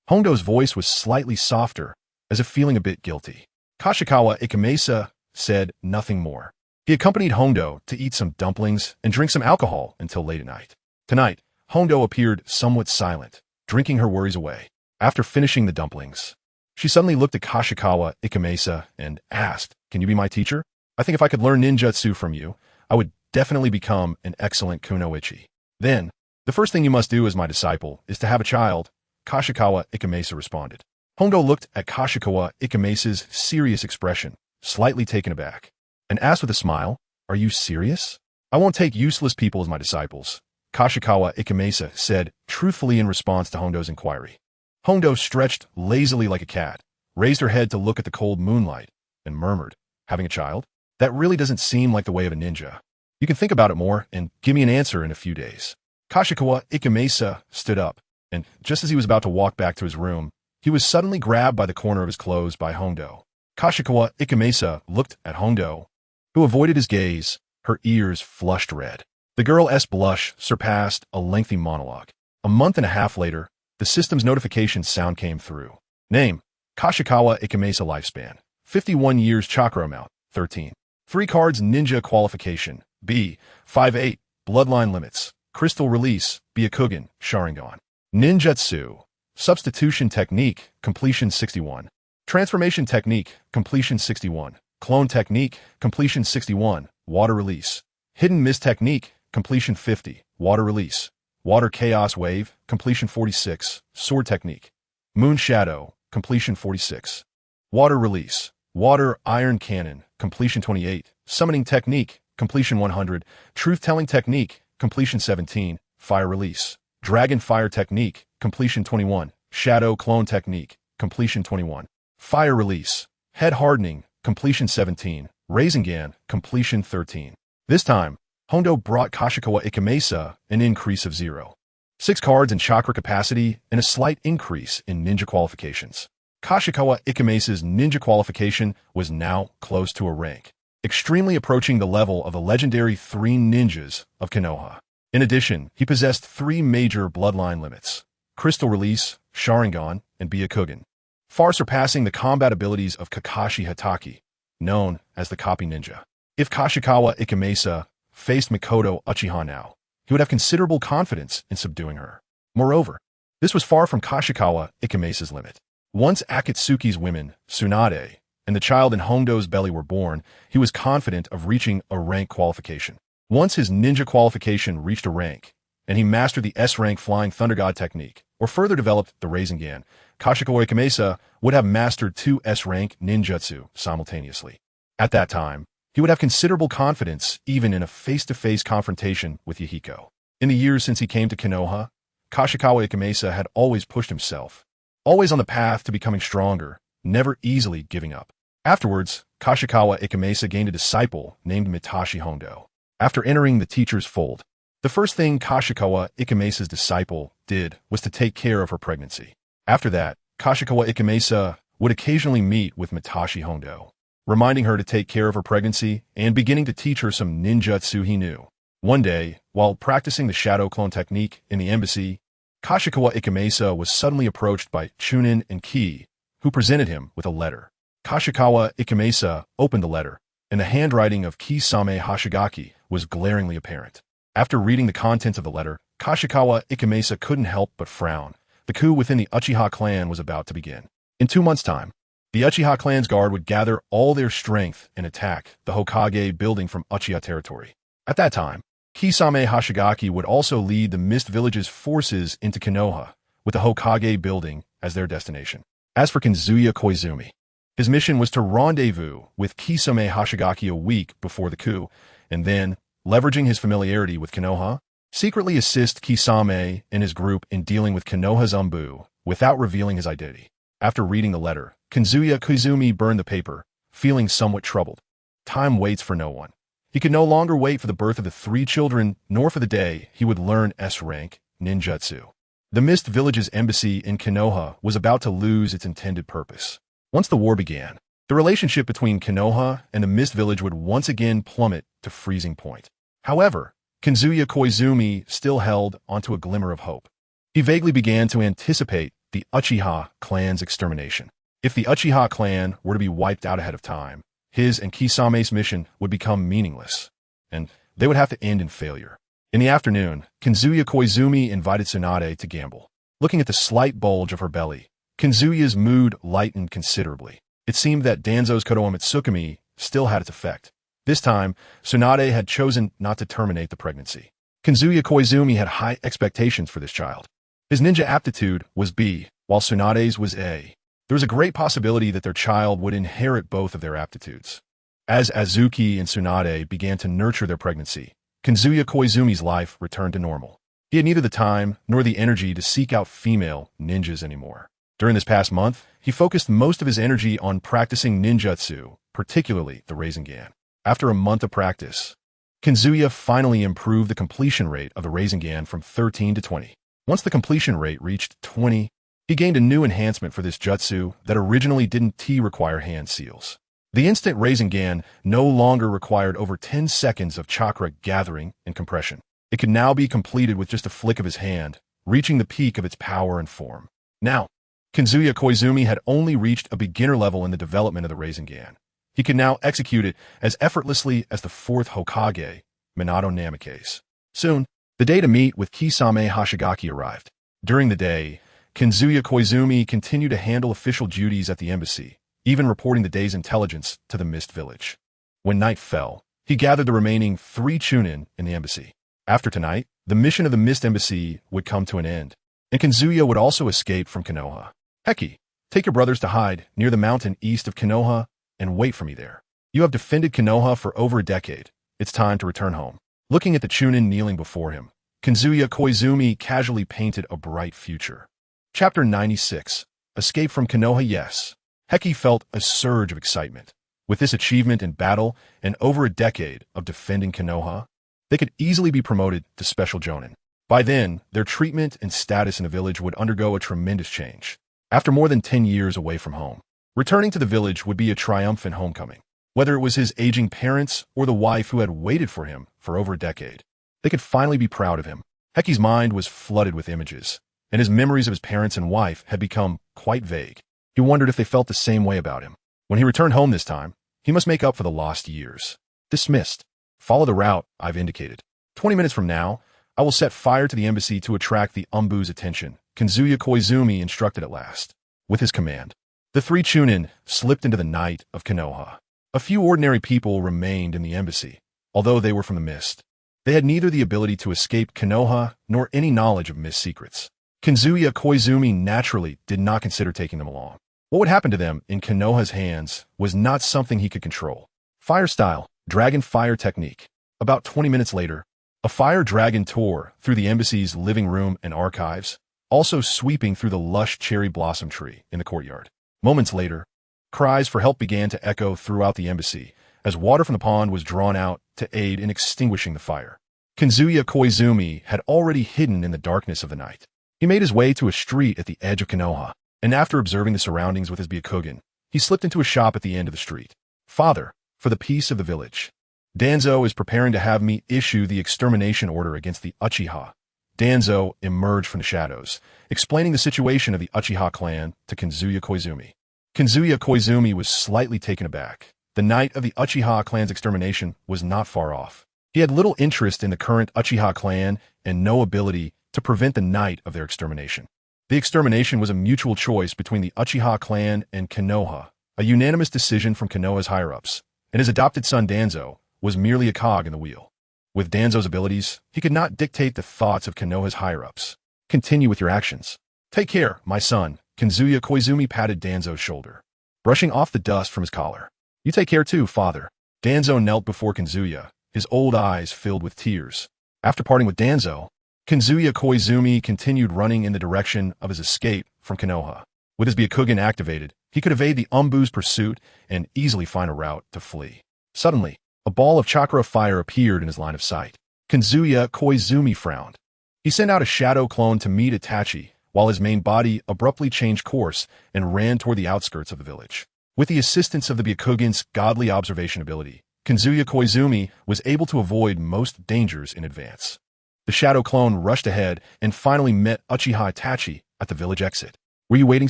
Hondo's voice was slightly softer, as if feeling a bit guilty. Kashikawa Ikamesa said nothing more. He accompanied Hondo to eat some dumplings and drink some alcohol until late at night. Tonight, Hondo appeared somewhat silent, drinking her worries away. After finishing the dumplings, she suddenly looked at Kashikawa Ikamesa and asked, Can you be my teacher? I think if I could learn ninjutsu from you, I would definitely become an excellent kunoichi. Then, the first thing you must do as my disciple is to have a child, Kashikawa Ikamesa responded. Hondo looked at Kashikawa Ikamesa's serious expression, slightly taken aback, and asked with a smile, Are you serious? I won't take useless people as my disciples, Kashikawa Ikamesa said truthfully in response to Hondo's inquiry. Hondo stretched lazily like a cat, raised her head to look at the cold moonlight, and murmured, Having a child? That really doesn't seem like the way of a ninja. You can think about it more and give me an answer in a few days. Kashikawa Ikamesa stood up, and just as he was about to walk back to his room, he was suddenly grabbed by the corner of his clothes by Hondo. Kashikawa Ikamesa looked at Hondo, who avoided his gaze, her ears flushed red. The girl's blush surpassed a lengthy monologue. A month and a half later, the system's notification sound came through. Name, Kashikawa Ikamesa lifespan, 51 years chakra amount, 13. 3 cards ninja qualification, B, 5-8, bloodline limits, CrystalRelease, Byakugan, Sharingan. Ninjutsu, substitution technique, completion 61. Transformation technique, completion 61. Clone technique, completion 61, water release. Hidden mist technique, completion 50, water release. Water chaos wave, completion 46, sword technique. Moon shadow, completion 46. Water release. Water iron cannon, completion 28. Summoning technique, completion 100. Truth-telling technique, completion 17. Fire release. Dragon fire technique, completion 21. Shadow clone technique, completion 21. Fire release. Head hardening, completion 17. Rasengan, completion 13. This time, Hondo brought Kashikawa Ikamesa an increase of 0. 6 cards in chakra capacity and a slight increase in ninja qualifications. Kashikawa Ikamesa's ninja qualification was now close to a rank, extremely approaching the level of the legendary 3 ninjas of Konoha. In addition, he possessed 3 major bloodline limits, CrystalRelease, Sharingan, and Byakugan, far surpassing the combat abilities of Kakashi Hatake, known as the Copy Ninja. If Kashikawa Ikamesa faced Mikoto Uchiha now, he would have considerable confidence in subduing her. Moreover, this was far from Kashikawa Ikamesa's limit. Once Akatsuki's women, Tsunade, and the child in Hondo's belly were born, he was confident of reaching a rank qualification. Once his ninja qualification reached a rank, and he mastered the S-rank Flying Thunder God technique, or further developed the Rasengan, Kashikawa Ikamesa would have mastered 2 S-rank ninjutsu simultaneously. At that time, he would have considerable confidence even in a face-to-face confrontation with Yahiko. In the years since he came to Konoha, Kashikawa Ikamesa had always pushed himself, always on the path to becoming stronger, never easily giving up. Afterwards, Kashikawa Ikamesa gained a disciple named Mitashi Hondo. After entering the teacher's fold, the first thing Kashikawa Ikamesa's disciple did was to take care of her pregnancy. After that, Kashikawa Ikamesa would occasionally meet with Mitashi Hondo, reminding her to take care of her pregnancy and beginning to teach her some ninjutsu he knew. One day, while practicing the shadow clone technique in the embassy, Kashikawa Ikamesa was suddenly approached by Chunin and Ki, who presented him with a letter. Kashikawa Ikamesa opened the letter, and the handwriting of Kisame Hashigaki was glaringly apparent. After reading the contents of the letter, Kashikawa Ikamesa couldn't help but frown. The coup within the Uchiha clan was about to begin. In 2 months' time, the Uchiha clan's guard would gather all their strength and attack the Hokage building from Uchiha territory. At that time, Kisame Hashigaki would also lead the Mist Village's forces into Konoha, with the Hokage building as their destination. As for Kazuya Koizumi, his mission was to rendezvous with Kisame Hashigaki a week before the coup, and then, leveraging his familiarity with Konoha, secretly assist Kisame and his group in dealing with Konoha's Umbu without revealing his identity. After reading the letter, Kazuya Koizumi burned the paper, feeling somewhat troubled. Time waits for no one. He could no longer wait for the birth of the 3 children, nor for the day he would learn S-rank ninjutsu. The Mist Village's embassy in Konoha was about to lose its intended purpose. Once the war began, the relationship between Konoha and the Mist Village would once again plummet to freezing point. However, Kazuya Koizumi still held onto a glimmer of hope. He vaguely began to anticipate the Uchiha clan's extermination. If the Uchiha clan were to be wiped out ahead of time, his and Kisame's mission would become meaningless, and they would have to end in failure. In the afternoon, Kazuya Koizumi invited Tsunade to gamble. Looking at the slight bulge of her belly, Kazuya's mood lightened considerably. It seemed that Danzo's Kodoa Mitsukami still had its effect. This time, Tsunade had chosen not to terminate the pregnancy. Kazuya Koizumi had high expectations for this child. His ninja aptitude was B, while Tsunade's was A. There was a great possibility that their child would inherit both of their aptitudes. As Azuki and Tsunade began to nurture their pregnancy, Kazuya Koizumi's life returned to normal. He had neither the time nor the energy to seek out female ninjas anymore. During this past month, he focused most of his energy on practicing ninjutsu, particularly the Rasengan. After a month of practice, Kazuya finally improved the completion rate of the Rasengan from 13 to 20. Once the completion rate reached 20, he gained a new enhancement for this jutsu that originally didn't require hand seals. The instant Rasengan no longer required over 10 seconds of chakra gathering and compression. It could now be completed with just a flick of his hand, reaching the peak of its power and form. Now, Kazuya Koizumi had only reached a beginner level in the development of the Rasengan. He could now execute it as effortlessly as the 4th Hokage, Minato Namikaze. Soon, the day to meet with Kisame Hashigaki arrived. During the day, Kazuya Koizumi continued to handle official duties at the embassy, even reporting the day's intelligence to the Mist Village. When night fell, he gathered the remaining 3 Chunin in the embassy. After tonight, the mission of the Mist Embassy would come to an end, and Kazuya would also escape from Konoha. Heki, take your brothers to hide near the mountain east of Konoha and wait for me there. You have defended Konoha for over a decade. It's time to return home. Looking at the Chunin kneeling before him, Kazuya Koizumi casually painted a bright future. Chapter 96. Escape from Konoha. Yes. Heki felt a surge of excitement. With this achievement in battle and over a decade of defending Konoha, they could easily be promoted to Special Jonin. By then, their treatment and status in the village would undergo a tremendous change. After more than 10 years away from home, returning to the village would be a triumphant homecoming. Whether it was his aging parents or the wife who had waited for him for over a decade, they could finally be proud of him. Heki's mind was flooded with images, and his memories of his parents and wife had become quite vague. He wondered if they felt the same way about him. When he returned home this time, he must make up for the lost years. Dismissed. Follow the route I've indicated. 20 minutes from now, I will set fire to the embassy to attract the Umbu's attention, Kazuya Koizumi instructed at last. With his command, the 3 Chunin slipped into the night of Konoha. A few ordinary people remained in the embassy, although they were from the Mist. They had neither the ability to escape Konoha nor any knowledge of Mist secrets. Kazuya Koizumi naturally did not consider taking them along. What would happen to them in Konoha's hands was not something he could control. Fire style, dragon fire technique. About 20 minutes later, a fire dragon tore through the embassy's living room and archives, also sweeping through the lush cherry blossom tree in the courtyard. Moments later, cries for help began to echo throughout the embassy as water from the pond was drawn out to aid in extinguishing the fire. Kazuya Koizumi had already hidden in the darkness of the night. He made his way to a street at the edge of Konoha, and after observing the surroundings with his Byakugan, he slipped into a shop at the end of the street. Father, for the peace of the village. Danzo is preparing to have me issue the extermination order against the Uchiha. Danzo emerged from the shadows, explaining the situation of the Uchiha clan to Kazuya Koizumi. Kazuya Koizumi was slightly taken aback. The night of the Uchiha clan's extermination was not far off. He had little interest in the current Uchiha clan and no ability to prevent the night of their extermination. The extermination was a mutual choice between the Uchiha clan and Konoha, a unanimous decision from Konoha's higher-ups, and his adopted son Danzo was merely a cog in the wheel. With Danzo's abilities, he could not dictate the thoughts of Konoha's higher-ups. Continue with your actions. Take care, my son. Kazuya Koizumi patted Danzo's shoulder, brushing off the dust from his collar. You take care too, father. Danzo knelt before Kazuya, his old eyes filled with tears. After parting with Danzo, Kazuya Koizumi continued running in the direction of his escape from Konoha. With his Byakugan activated, he could evade the Umbu's pursuit and easily find a route to flee. Suddenly, a ball of chakra fire appeared in his line of sight. Kazuya Koizumi frowned. He sent out a shadow clone to meet Itachi, while his main body abruptly changed course and ran toward the outskirts of the village. With the assistance of the Byakugan's godly observation ability, Kazuya Koizumi was able to avoid most dangers in advance. The shadow clone rushed ahead and finally met Uchiha Itachi at the village exit. Were you waiting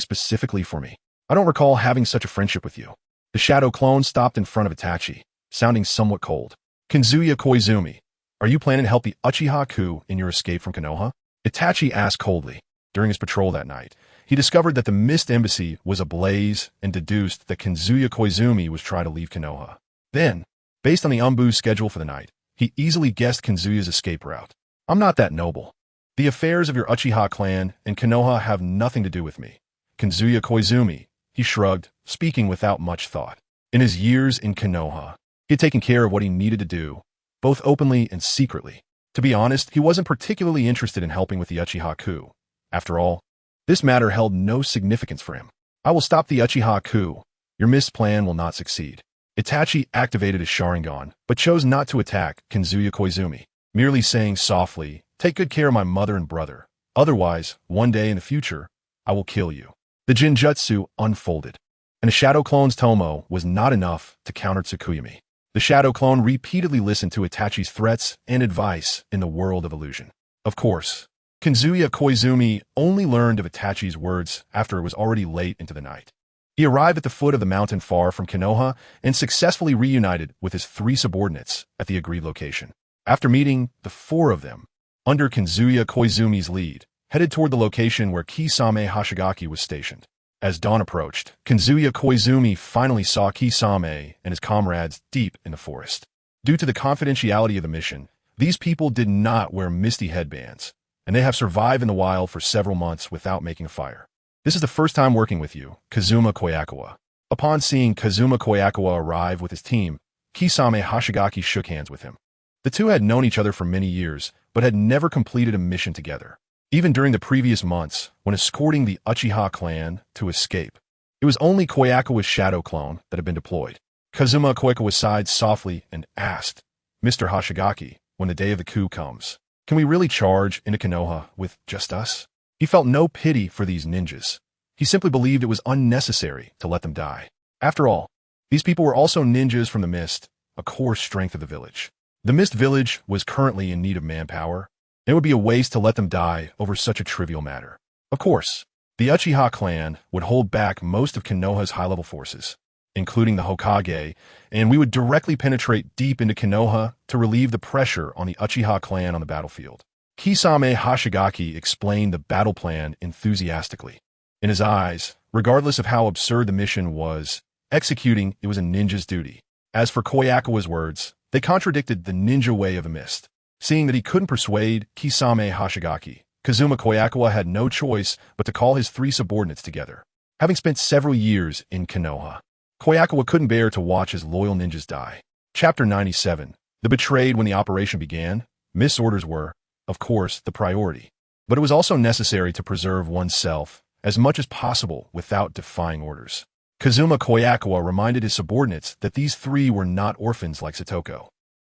specifically for me? I don't recall having such a friendship with you. The shadow clone stopped in front of Itachi, sounding somewhat cold. Kazuya Koizumi, are you planning to help the Uchiha coup in your escape from Konoha? Itachi asked coldly. During his patrol that night, he discovered that the Mist Embassy was ablaze and deduced that Kazuya Koizumi was trying to leave Konoha. Then, based on the Umbu's schedule for the night, he easily guessed Kazuya's escape route. I'm not that noble. The affairs of your Uchiha clan and Konoha have nothing to do with me. Kazuya Koizumi, he shrugged, speaking without much thought. In his years in Konoha, he had taken care of what he needed to do, both openly and secretly. To be honest, he wasn't particularly interested in helping with the Uchiha coup. After all, this matter held no significance for him. I will stop the Uchiha coup. Your missed plan will not succeed. Itachi activated his Sharingan, but chose not to attack Kazuya Koizumi, merely saying softly, take good care of my mother and brother. Otherwise, one day in the future, I will kill you. The Jinjutsu unfolded, and a Shadow Clone's Tomo was not enough to counter Tsukuyami. The Shadow Clone repeatedly listened to Itachi's threats and advice in the world of illusion. Of course, Kazuya Koizumi only learned of Itachi's words after it was already late into the night. He arrived at the foot of the mountain far from Konoha and successfully reunited with his 3 subordinates at the agreed location. After meeting, the 4 of them, under Kazuya Koizumi's lead, headed toward the location where Kisame Hashigaki was stationed. As dawn approached, Kazuya Koizumi finally saw Kisame and his comrades deep in the forest. Due to the confidentiality of the mission, these people did not wear misty headbands, and they have survived in the wild for several months without making a fire. This is the first time working with you, Kazuma Koyakawa. Upon seeing Kazuma Koyakawa arrive with his team, Kisame Hashigaki shook hands with him. The two had known each other for many years, but had never completed a mission together. Even during the previous months, when escorting the Uchiha clan to escape, it was only Koyakawa's shadow clone that had been deployed. Kazuma Koyakawa sighed softly and asked, Mr. Hashigaki, when the day of the coup comes, can we really charge into Konoha with just us? He felt no pity for these ninjas. He simply believed it was unnecessary to let them die. After all, these people were also ninjas from the Mist, a core strength of the village. The Mist village was currently in need of manpower, and it would be a waste to let them die over such a trivial matter. Of course, the Uchiha clan would hold back most of Konoha's high-level forces, including the Hokage, and we would directly penetrate deep into Konoha to relieve the pressure on the Uchiha clan on the battlefield. Kisame Hashigaki explained the battle plan enthusiastically. In his eyes, regardless of how absurd the mission was, executing it was a ninja's duty. As for Koyakawa's words, they contradicted the ninja way of the Mist. Seeing that he couldn't persuade Kisame Hashigaki, Kazuma Koyakawa had no choice but to call his 3 subordinates together. Having spent several years in Konoha, Koyakawa couldn't bear to watch his loyal ninjas die. Chapter 97. The betrayed when the operation began. Mist's orders were, of course, the priority. But it was also necessary to preserve oneself as much as possible without defying orders. Kazuma Koyakawa reminded his subordinates that these 3 were not orphans like Satoko.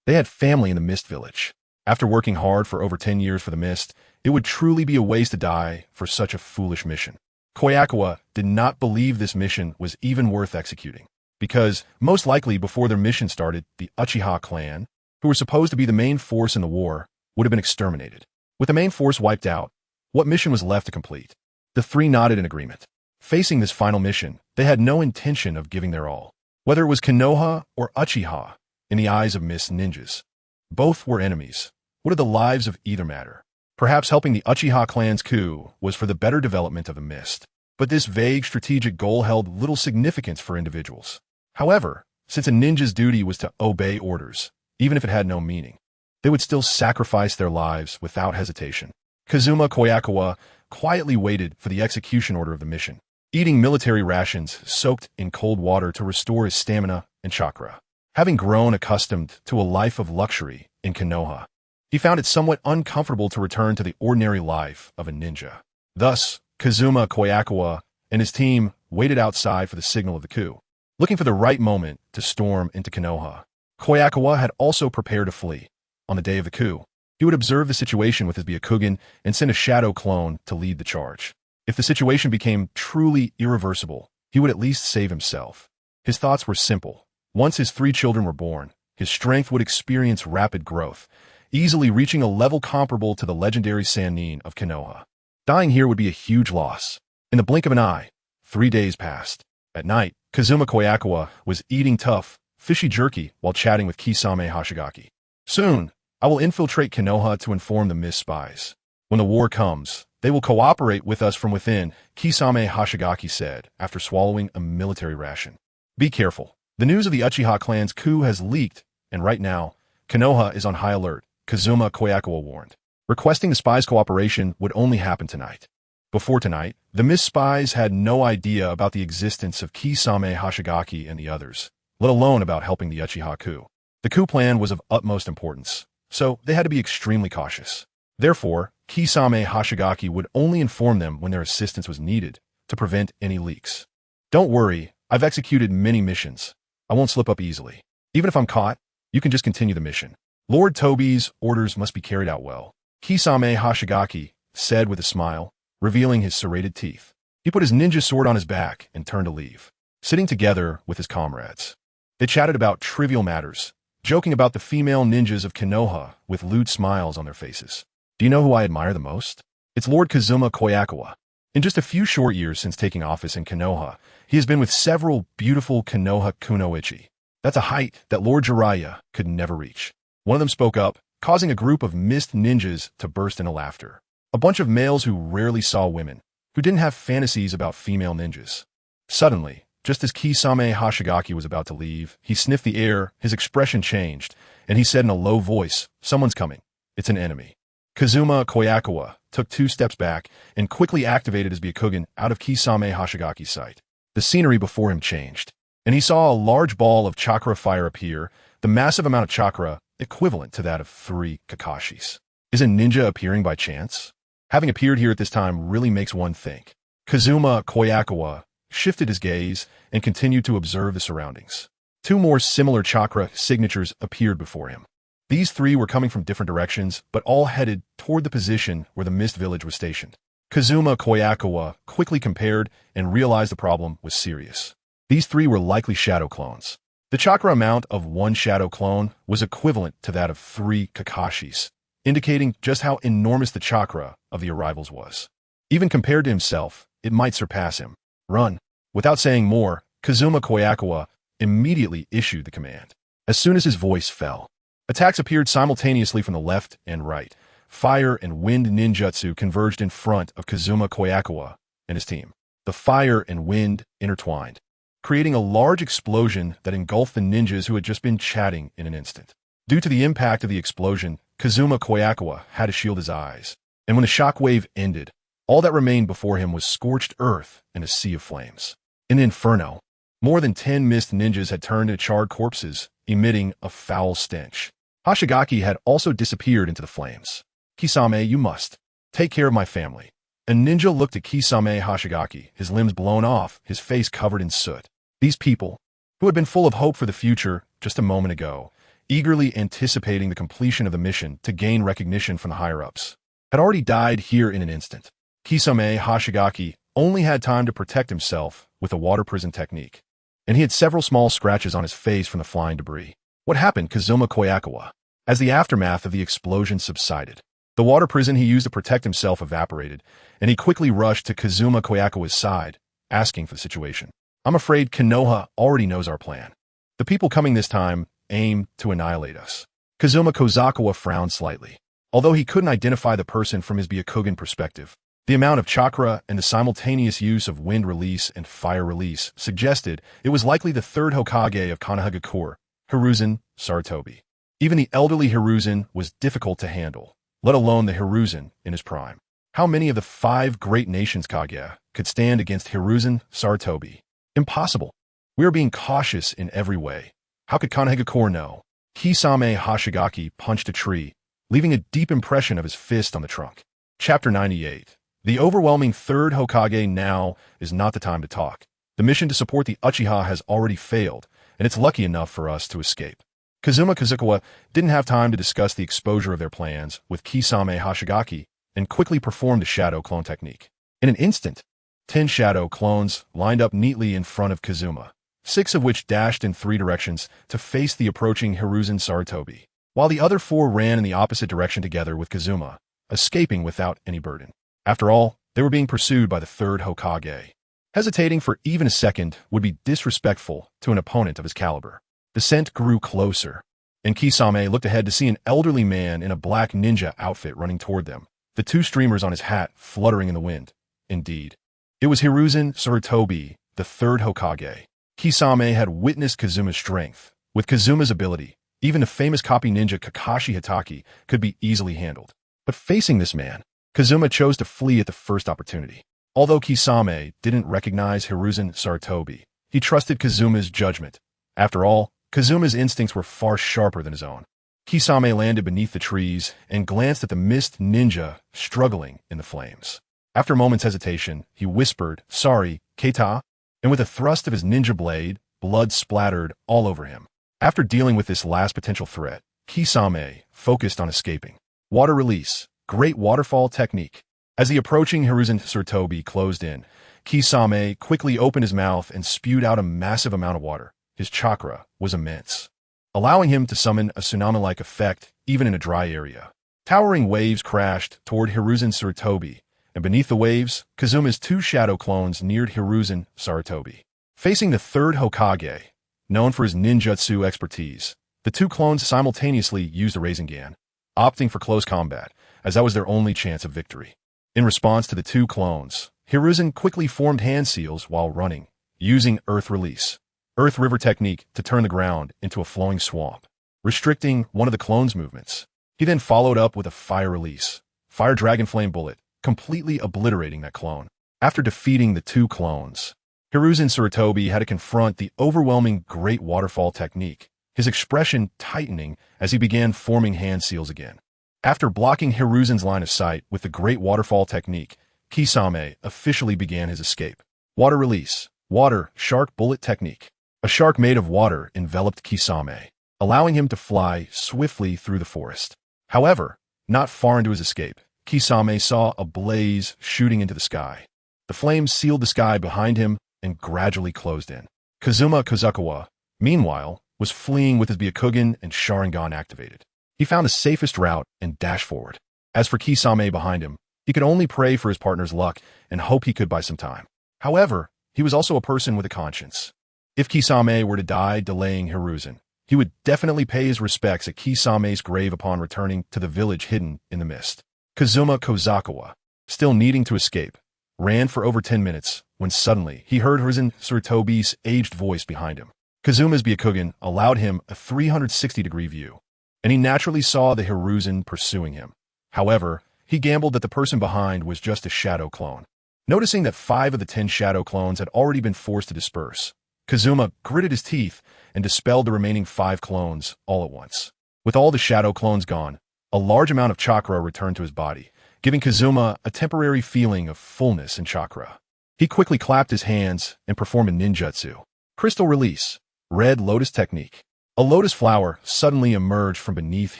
They had family in the Mist village. After working hard for over 10 years for the Mist, it would truly be a waste to die for such a foolish mission. Koyakawa did not believe this mission was even worth executing, because, most likely before their mission started, the Uchiha clan, who were supposed to be the main force in the war, would have been exterminated. With the main force wiped out, what mission was left to complete? The three nodded in agreement. Facing this final mission, they had no intention of giving their all. Whether it was Konoha or Uchiha, in the eyes of Mist Ninjas, both were enemies. What did the lives of either matter? Perhaps helping the Uchiha clan's coup was for the better development of the Mist. But this vague strategic goal held little significance for individuals. However, since a ninja's duty was to obey orders, even if it had no meaning, they would still sacrifice their lives without hesitation. KazumaFaces quietly waited for the execution order of the mission, eating military rations soaked in cold water to restore his stamina and chakra. Having grown accustomed to a life of luxury in Konoha, he found it somewhat uncomfortable to return to the ordinary life of a ninja. Thus, KazumaFaces and his team waited outside for the signal of the coup, looking for the right moment to storm into Konoha. Kobayakawa had also prepared to flee. On the day of the coup, he would observe the situation with his Byakugan and send a shadow clone to lead the charge. If the situation became truly irreversible, he would at least save himself. His thoughts were simple. Once his 3 children were born, his strength would experience rapid growth, easily reaching a level comparable to the legendary Sannin of Konoha. Dying here would be a huge loss. In the blink of an eye, 3 days passed. At night, KazumaFaces was eating tough, fishy jerky while chatting with Kisame Hashigaki. Soon, I will infiltrate Konoha to inform the Mist spies. When the war comes, they will cooperate with us from within, Kisame Hashigaki said, after swallowing a military ration. Be careful. The news of the Uchiha clan's coup has leaked, and right now, Konoha is on high alert, KazumaFaces warned. Requesting the spies' cooperation would only happen tonight. Before tonight, the Mist spies had no idea about the existence of Kisame Hashigaki and the others, let alone about helping the Uchiha coup. The coup plan was of utmost importance, so they had to be extremely cautious. Therefore, Kisame Hashigaki would only inform them when their assistance was needed to prevent any leaks. Don't worry, I've executed many missions. I won't slip up easily. Even if I'm caught, you can just continue the mission. Lord Toby's orders must be carried out well, Kisame Hashigaki said with a smile, revealing his serrated teeth. He put his ninja sword on his back and turned to leave, sitting together with his comrades. They chatted about trivial matters, joking about the female ninjas of Konoha with lewd smiles on their faces. Do you know who I admire the most? It's Lord KazumaFaces. In just a few short years since taking office in Konoha, he has been with several beautiful Konoha kunoichi. That's a height that Lord Jiraiya could never reach. One of them spoke up, causing a group of Mist ninjas to burst into laughter. A bunch of males who rarely saw women, who didn't have fantasies about female ninjas. Suddenly, just as Kisame Hashigaki was about to leave, he sniffed the air, his expression changed, and he said in a low voice, "Someone's coming. It's an enemy." KazumaFaces took 2 steps back and quickly activated his Byakugan out of Kisame Hashigaki's sight. The scenery before him changed, and he saw a large ball of chakra fire appear, the massive amount of chakra equivalent to that of 3 Kakashis. Is a ninja appearing by chance? Having appeared here at this time really makes one think. KazumaFaces shifted his gaze and continued to observe the surroundings. 2 more similar chakra signatures appeared before him. These 3 were coming from different directions, but all headed toward the position where the Mist Village was stationed. KazumaFaces quickly compared and realized the problem was serious. These 3 were likely shadow clones. The chakra amount of 1 shadow clone was equivalent to that of 3 Kakashis, indicating just how enormous the chakra of the arrivals was. Even compared to himself, it might surpass him. Run. Without saying more, KazumaFaces immediately issued the command. As soon as his voice fell, attacks appeared simultaneously from the left and right. Fire and wind ninjutsu converged in front of KazumaFaces and his team. The fire and wind intertwined, creating a large explosion that engulfed the ninjas who had just been chatting in an instant. Due to the impact of the explosion, KazumaFaces had to shield his eyes, and when the shockwave ended, all that remained before him was scorched earth and a sea of flames. In an inferno, more than 10 Mist ninjas had turned into charred corpses, emitting a foul stench. Hashigaki had also disappeared into the flames. Kisame, you must take care of my family. A ninja looked at Kisame Hashigaki, his limbs blown off, his face covered in soot. These people, who had been full of hope for the future just a moment ago, eagerly anticipating the completion of the mission to gain recognition from the higher-ups, had already died here in an instant. Kisame Hashigaki only had time to protect himself with a water prison technique, and he had several small scratches on his face from the flying debris. What happened, KazumaFaces? As the aftermath of the explosion subsided, The water prison he used to protect himself evaporated, and he quickly rushed to Kobayakawa's side, asking for the situation. I'm afraid Konoha already knows our plan. The people coming this time aim to annihilate us. Kobayakawa frowned slightly. Although he couldn't identify the person from his Byakugan perspective, the amount of chakra and the simultaneous use of wind release and fire release suggested it was likely the third Hokage of Konohagakure, Hiruzen Sarutobi. Even the elderly Hiruzen was difficult to handle, let alone the Hiruzen in his prime. How many of the 5 great nations Kage could stand against Hiruzen Sarutobi? Impossible. We are being cautious in every way. How could Konohagakure know? Kisame Hashigaki punched a tree, leaving a deep impression of his fist on the trunk. Chapter 98. The overwhelming third Hokage. Now is not the time to talk. The mission to support the Uchiha has already failed, and it's lucky enough for us to escape. Kazukawa didn't have time to discuss the exposure of their plans with Kisame Hashigaki and quickly performed the shadow clone technique. In an instant, 10 shadow clones lined up neatly in front of Kazuma, 6 of which dashed in 3 directions to face the approaching Hiruzen Sarutobi, while the other 4 ran in the opposite direction together with Kazuma, escaping without any burden. After all, they were being pursued by the third Hokage. Hesitating for even a second would be disrespectful to an opponent of his caliber. The scent grew closer, and Kisame looked ahead to see an elderly man in a black ninja outfit running toward them, the 2 streamers on his hat fluttering in the wind. Indeed, it was Hiruzen Sarutobi, the third Hokage. Kisame had witnessed Kazuma's strength. With Kazuma's ability, even the famous copy ninja Kakashi Hatake could be easily handled. But facing this man, Kazuma chose to flee at the first opportunity. Although Kisame didn't recognize Hiruzen Sarutobi, he trusted Kazuma's judgment. After all, Kazuma's instincts were far sharper than his own. Kisame landed beneath the trees and glanced at the mist ninja struggling in the flames. After a moment's hesitation, he whispered, "Sorry, Keita," and with a thrust of his ninja blade, blood splattered all over him. After dealing with this last potential threat, Kisame focused on escaping. Water release. Great waterfall technique. As the approaching Hiruzen Sarutobi closed in, Kisame quickly opened his mouth and spewed out a massive amount of water. His chakra was immense, allowing him to summon a tsunami-like effect even in a dry area. Towering waves crashed toward Hiruzen Sarutobi, and beneath the waves, Kazuma's 2 shadow clones neared Hiruzen Sarutobi. Facing the third Hokage, known for his ninjutsu expertise, the 2 clones simultaneously used a Rasengan, opting for close combat, as that was their only chance of victory. In response to the 2 clones, Hiruzen quickly formed hand seals while running, using Earth Release, Earth River technique to turn the ground into a flowing swamp, restricting one of the clones' movements. He then followed up with a Fire Release, Fire Dragon Flame Bullet, completely obliterating that clone. After defeating the 2 clones, Hiruzen Sarutobi had to confront the overwhelming Great Waterfall technique, his expression tightening as he began forming hand seals again. After blocking Hiruzen's line of sight with the Great Waterfall technique, Kisame officially began his escape. Water Release, Water Shark Bullet technique. A shark made of water enveloped Kisame, allowing him to fly swiftly through the forest. However, not far into his escape, Kisame saw a blaze shooting into the sky. The flames sealed the sky behind him and gradually closed in. Kazukawa, meanwhile, was fleeing with his Byakugan and Sharingan activated. He found the safest route and dashed forward. As for Kisame behind him, he could only pray for his partner's luck and hope he could buy some time. However, he was also a person with a conscience. If Kisame were to die delaying Hiruzen, he would definitely pay his respects at Kisame's grave upon returning to the village hidden in the mist. Kazukawa, still needing to escape, ran for over 10 minutes when suddenly he heard Hiruzen Sarutobi's aged voice behind him. Kazuma's Byakugan allowed him a 360-degree view, and he naturally saw the Hiruzen pursuing him. However, he gambled that the person behind was just a shadow clone. Noticing that 5 of the 10 shadow clones had already been forced to disperse, Kazuma gritted his teeth and dispelled the remaining 5 clones all at once. With all the shadow clones gone, a large amount of chakra returned to his body, giving Kazuma a temporary feeling of fullness and chakra. He quickly clapped his hands and performed a ninjutsu. CrystalRelease, Red Lotus technique. A lotus flower suddenly emerged from beneath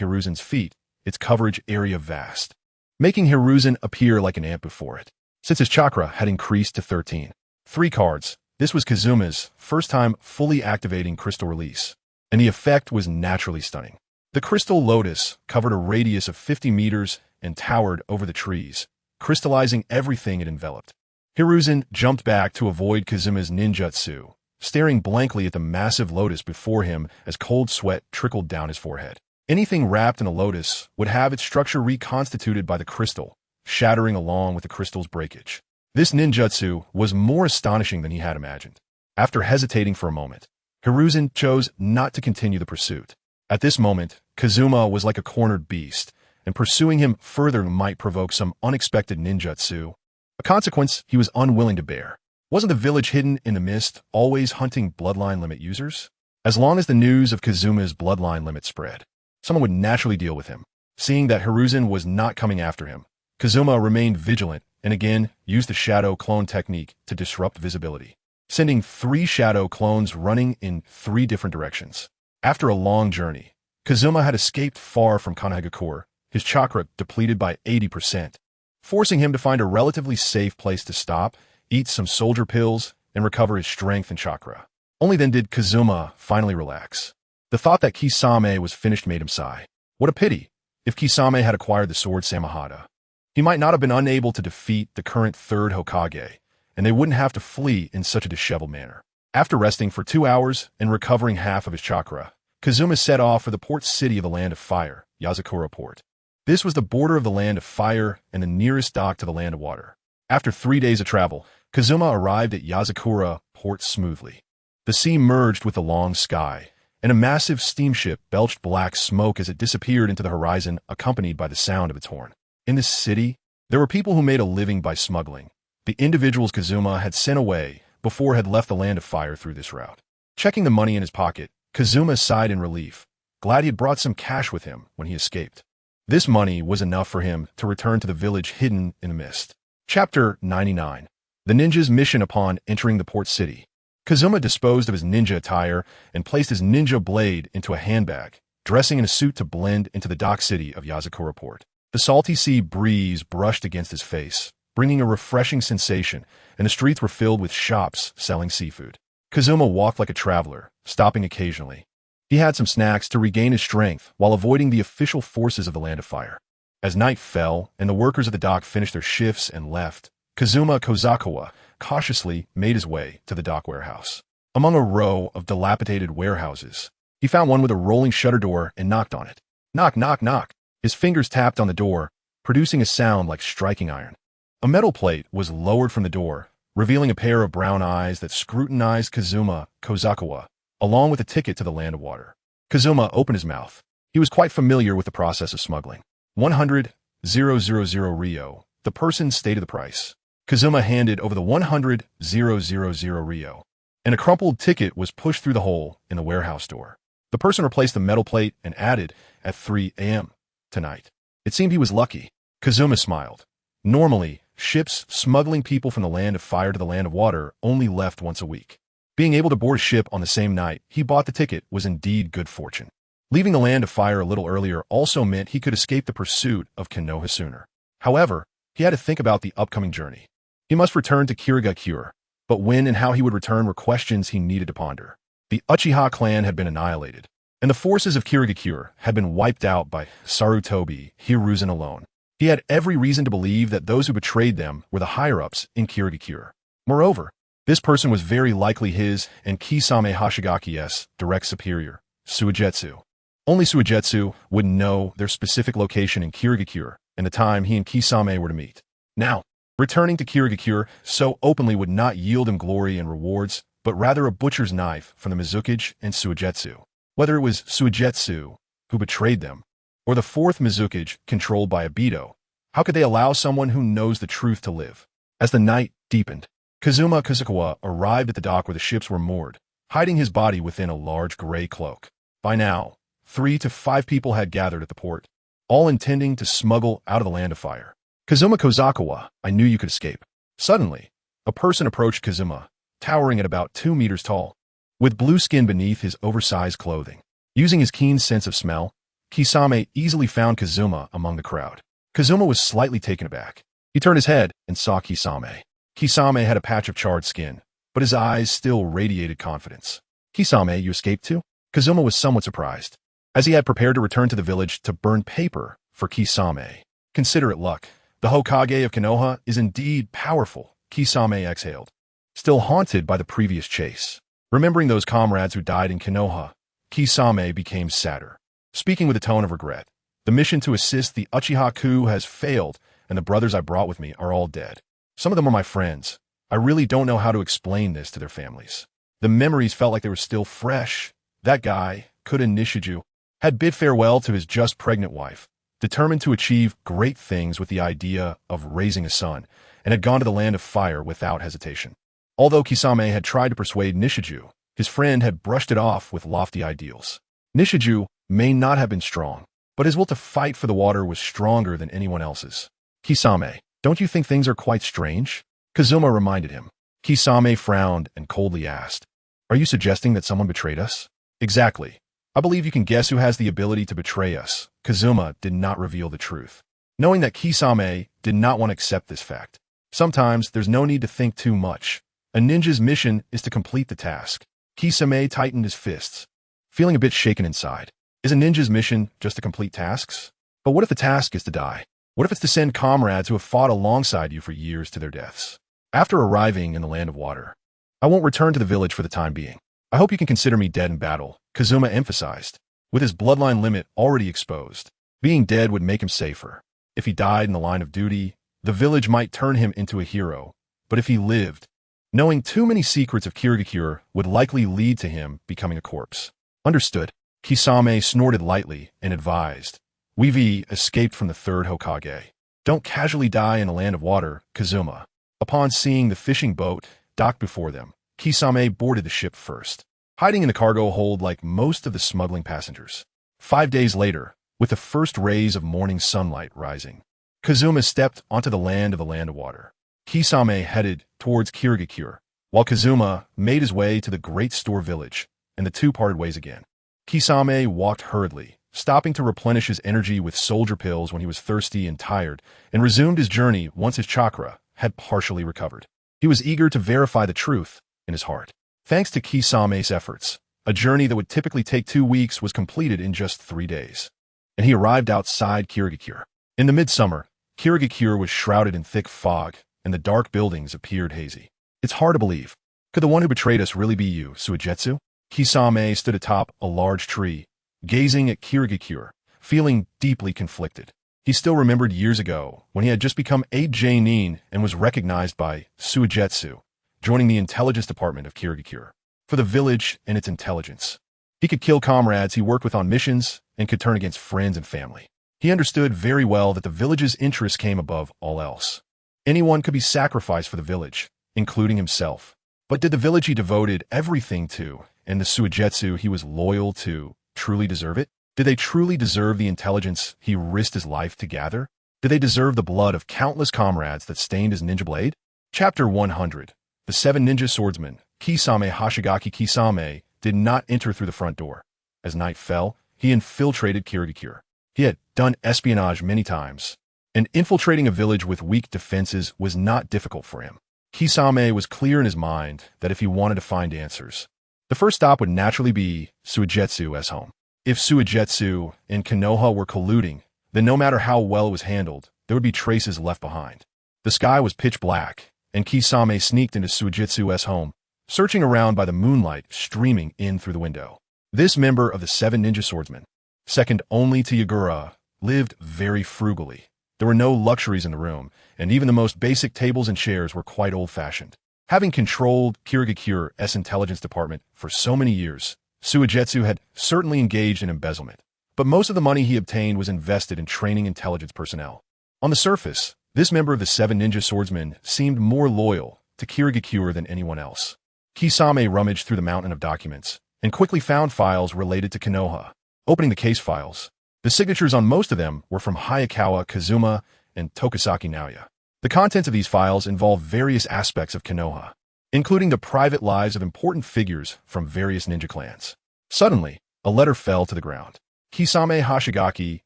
Hiruzen's feet, its coverage area vast, making Hiruzen appear like an ant before it. Since his chakra had increased to 13. 3 cards, this was Kazuma's first time fully activating CrystalRelease, and the effect was naturally stunning. The crystal lotus covered a radius of 50 meters and towered over the trees, crystallizing everything it enveloped. Hiruzen jumped back to avoid Kazuma's ninjutsu, staring blankly at the massive lotus before him as cold sweat trickled down his forehead. Anything wrapped in a lotus would have its structure reconstituted by the crystal, shattering along with the crystal's breakage. This ninjutsu was more astonishing than he had imagined. After hesitating for a moment, Hiruzen chose not to continue the pursuit. At this moment, Kazuma was like a cornered beast, and pursuing him further might provoke some unexpected ninjutsu, a consequence he was unwilling to bear. Wasn't the village hidden in the mist always hunting bloodline limit users? As long as the news of Kazuma's bloodline limit spread, someone would naturally deal with him. Seeing that Hiruzen was not coming after him, Kazuma remained vigilant and again used the shadow clone technique to disrupt visibility, sending 3 shadow clones running in 3 different directions. After a long journey, Kazuma had escaped far from Konohagakure, his chakra depleted by 80%, forcing him to find a relatively safe place to stop, eat some soldier pills, and recover his strength and chakra. Only then did Kazuma finally relax. The thought that Kisame was finished made him sigh. What a pity! If Kisame had acquired the sword Samahada, he might not have been unable to defeat the current 3rd Hokage, and they wouldn't have to flee in such a disheveled manner. After resting for 2 hours and recovering half of his chakra, Kazuma set off for the port city of the Land of Fire, Yazakura Port. This was the border of the Land of Fire and the nearest dock to the Land of Water. After 3 days of travel, Kazuma arrived at Yazakura Port smoothly. The sea merged with the long sky, and a massive steamship belched black smoke as it disappeared into the horizon, accompanied by the sound of its horn. In this city, there were people who made a living by smuggling. The individuals Kazuma had sent away before had left the Land of Fire through this route. Checking the money in his pocket, Kazuma sighed in relief, glad he had brought some cash with him when he escaped. This money was enough for him to return to the village hidden in the mist. Chapter 99. The ninja's mission upon entering the port city. Kazuma disposed of his ninja attire and placed his ninja blade into a handbag, dressing in a suit to blend into the dock city of Yazakura Port. The salty sea breeze brushed against his face, bringing a refreshing sensation, and the streets were filled with shops selling seafood. Kazuma walked like a traveler, stopping occasionally. He had some snacks to regain his strength while avoiding the official forces of the Land of Fire. As night fell and the workers of the dock finished their shifts and left, Kazuma Kobayakawa cautiously made his way to the dock warehouse. Among a row of dilapidated warehouses, he found one with a rolling shutter door and knocked on it. Knock, knock, knock. His fingers tapped on the door, producing a sound like striking iron. A metal plate was lowered from the door, revealing a pair of brown eyes that scrutinized Kazuma Kobayakawa, along with a ticket to the Land of Water. Kazuma opened his mouth. He was quite familiar with the process of smuggling. 100,000 Ryo. The person stated the price. Kazuma handed over the 100,000 Ryo, and a crumpled ticket was pushed through the hole in the warehouse door. The person replaced the metal plate and added, at 3 a.m. tonight. It seemed he was lucky. Kazuma smiled. Normally, ships smuggling people from the Land of Fire to the Land of Water only left once a week. Being able to board a ship on the same night he bought the ticket was indeed good fortune. Leaving the Land of Fire a little earlier also meant he could escape the pursuit of Konoha sooner. However, he had to think about the upcoming journey. He must return to Kirigakure, but when and how he would return were questions he needed to ponder. The Uchiha clan had been annihilated, and the forces of Kirigakure had been wiped out by Sarutobi Hiruzen alone. He had every reason to believe that those who betrayed them were the higher-ups in Kirigakure. Moreover, this person was very likely his and Kisame Hashigaki's direct superior, Suigetsu. Only Suigetsu would know their specific location in Kirigakure and the time he and Kisame were to meet. Now, returning to Kirigakure so openly would not yield him glory and rewards, but rather a butcher's knife from the Mizukage and Suigetsu. Whether it was Suigetsu who betrayed them, or the 4th Mizukage controlled by Obito, how could they allow someone who knows the truth to live? As the night deepened, Kazuma Kobayakawa arrived at the dock where the ships were moored, hiding his body within a large gray cloak. By now, 3 to 5 people had gathered at the port, all intending to smuggle out of the Land of Fire. Kazuma Kobayakawa, I knew you could escape. Suddenly, a person approached Kazuma, towering at about 2 meters tall, with blue skin beneath his oversized clothing. Using his keen sense of smell, Kisame easily found Kazuma among the crowd. Kazuma was slightly taken aback. He turned his head and saw Kisame. Kisame had a patch of charred skin, but his eyes still radiated confidence. Kisame, you escaped too? Kazuma was somewhat surprised. As he had prepared to return to the village to burn paper for Kisame, Consider it luck. The Hokage of Konoha is indeed powerful, Kisame exhaled, still haunted by the previous chase. Remembering those comrades who died in Konoha, Kisame became sadder, speaking with a tone of regret. The mission to assist the Uchiha coup has failed, and the brothers I brought with me are all dead. Some of them are my friends. I really don't know how to explain this to their families. The memories felt like they were still fresh. That guy, Kuda Nishiju, had bid farewell to his just pregnant wife, determined to achieve great things with the idea of raising a son, and had gone to the land of fire without hesitation. Although Kisame had tried to persuade Nishiju, his friend had brushed it off with lofty ideals. Nishiju may not have been strong, but his will to fight for the water was stronger than anyone else's. Kisame, don't you think things are quite strange? Kazuma reminded him. Kisame frowned and coldly asked, "Are you suggesting that someone betrayed us?" "Exactly. I believe you can guess who has the ability to betray us." Kazuma did not reveal the truth, knowing that Kisame did not want to accept this fact. Sometimes there's no need to think too much. A ninja's mission is to complete the task. Kisame tightened his fists, feeling a bit shaken inside. Is a ninja's mission just to complete tasks? But what if the task is to die? What if it's to send comrades who have fought alongside you for years to their deaths? After arriving in the land of water, I won't return to the village for the time being. I hope you can consider me dead in battle, Kazuma emphasized. With his bloodline limit already exposed, being dead would make him safer. If he died in the line of duty, the village might turn him into a hero. But if he lived, knowing too many secrets of Kirigakure would likely lead to him becoming a corpse. Understood. Kisame snorted lightly and advised. We've escaped from the third Hokage. Don't casually die in a land of water, Kazuma. Upon seeing the fishing boat docked before them, Kisame boarded the ship first, hiding in the cargo hold like most of the smuggling passengers. 5 days later, with the first rays of morning sunlight rising, Kazuma stepped onto the land of water. Kisame headed towards Kirigakure, while Kazuma made his way to the Great Store Village, and the two parted ways again. Kisame walked hurriedly, stopping to replenish his energy with soldier pills when he was thirsty and tired, and resumed his journey once his chakra had partially recovered. He was eager to verify the truth in his heart. Thanks to Kisame's efforts, a journey that would typically take 2 weeks was completed in just 3 days, and he arrived outside Kirigakure. In the midsummer, Kirigakure was shrouded in thick fog, and the dark buildings appeared hazy. It's hard to believe. Could the one who betrayed us really be you, Suigetsu? Kisame stood atop a large tree, gazing at Kirigakure, feeling deeply conflicted. He still remembered years ago when he had just become 8 J-nin and was recognized by Suigetsu, joining the intelligence department of Kirigakure for the village and its intelligence. He could kill comrades he worked with on missions and could turn against friends and family. He understood very well that the village's interests came above all else. Anyone could be sacrificed for the village, including himself. But did the village he devoted everything to and the Suigetsu he was loyal to truly deserve it? Did they truly deserve the intelligence he risked his life to gather? Did they deserve the blood of countless comrades that stained his ninja blade? Chapter 100. The 7 Ninja Swordsmen, Kisame Hashigaki. Kisame did not enter through the front door. As night fell, he infiltrated Kirigakure. He had done espionage many times, and infiltrating a village with weak defenses was not difficult for him. Kisame was clear in his mind that if he wanted to find answers, the first stop would naturally be Suigetsu's home. If Suigetsu and Konoha were colluding, then no matter how well it was handled, there would be traces left behind. The sky was pitch black, and Kisame sneaked into Suigetsu's home, searching around by the moonlight streaming in through the window. This member of the 7 Ninja Swordsmen, second only to Yagura, lived very frugally. There were no luxuries in the room, and even the most basic tables and chairs were quite old-fashioned. Having controlled Kirigakure's intelligence department for so many years, Suigetsu had certainly engaged in embezzlement, but most of the money he obtained was invested in training intelligence personnel. On the surface, this member of the 7 Ninja Swordsmen seemed more loyal to Kirigakure than anyone else. Kisame rummaged through the mountain of documents and quickly found files related to Konoha. Opening the case files, the signatures on most of them were from Hayakawa, Kazuma, and Tokisaki Naoya. The contents of these files involved various aspects of Konoha, including the private lives of important figures from various ninja clans. Suddenly, a letter fell to the ground. Kisame Hashigaki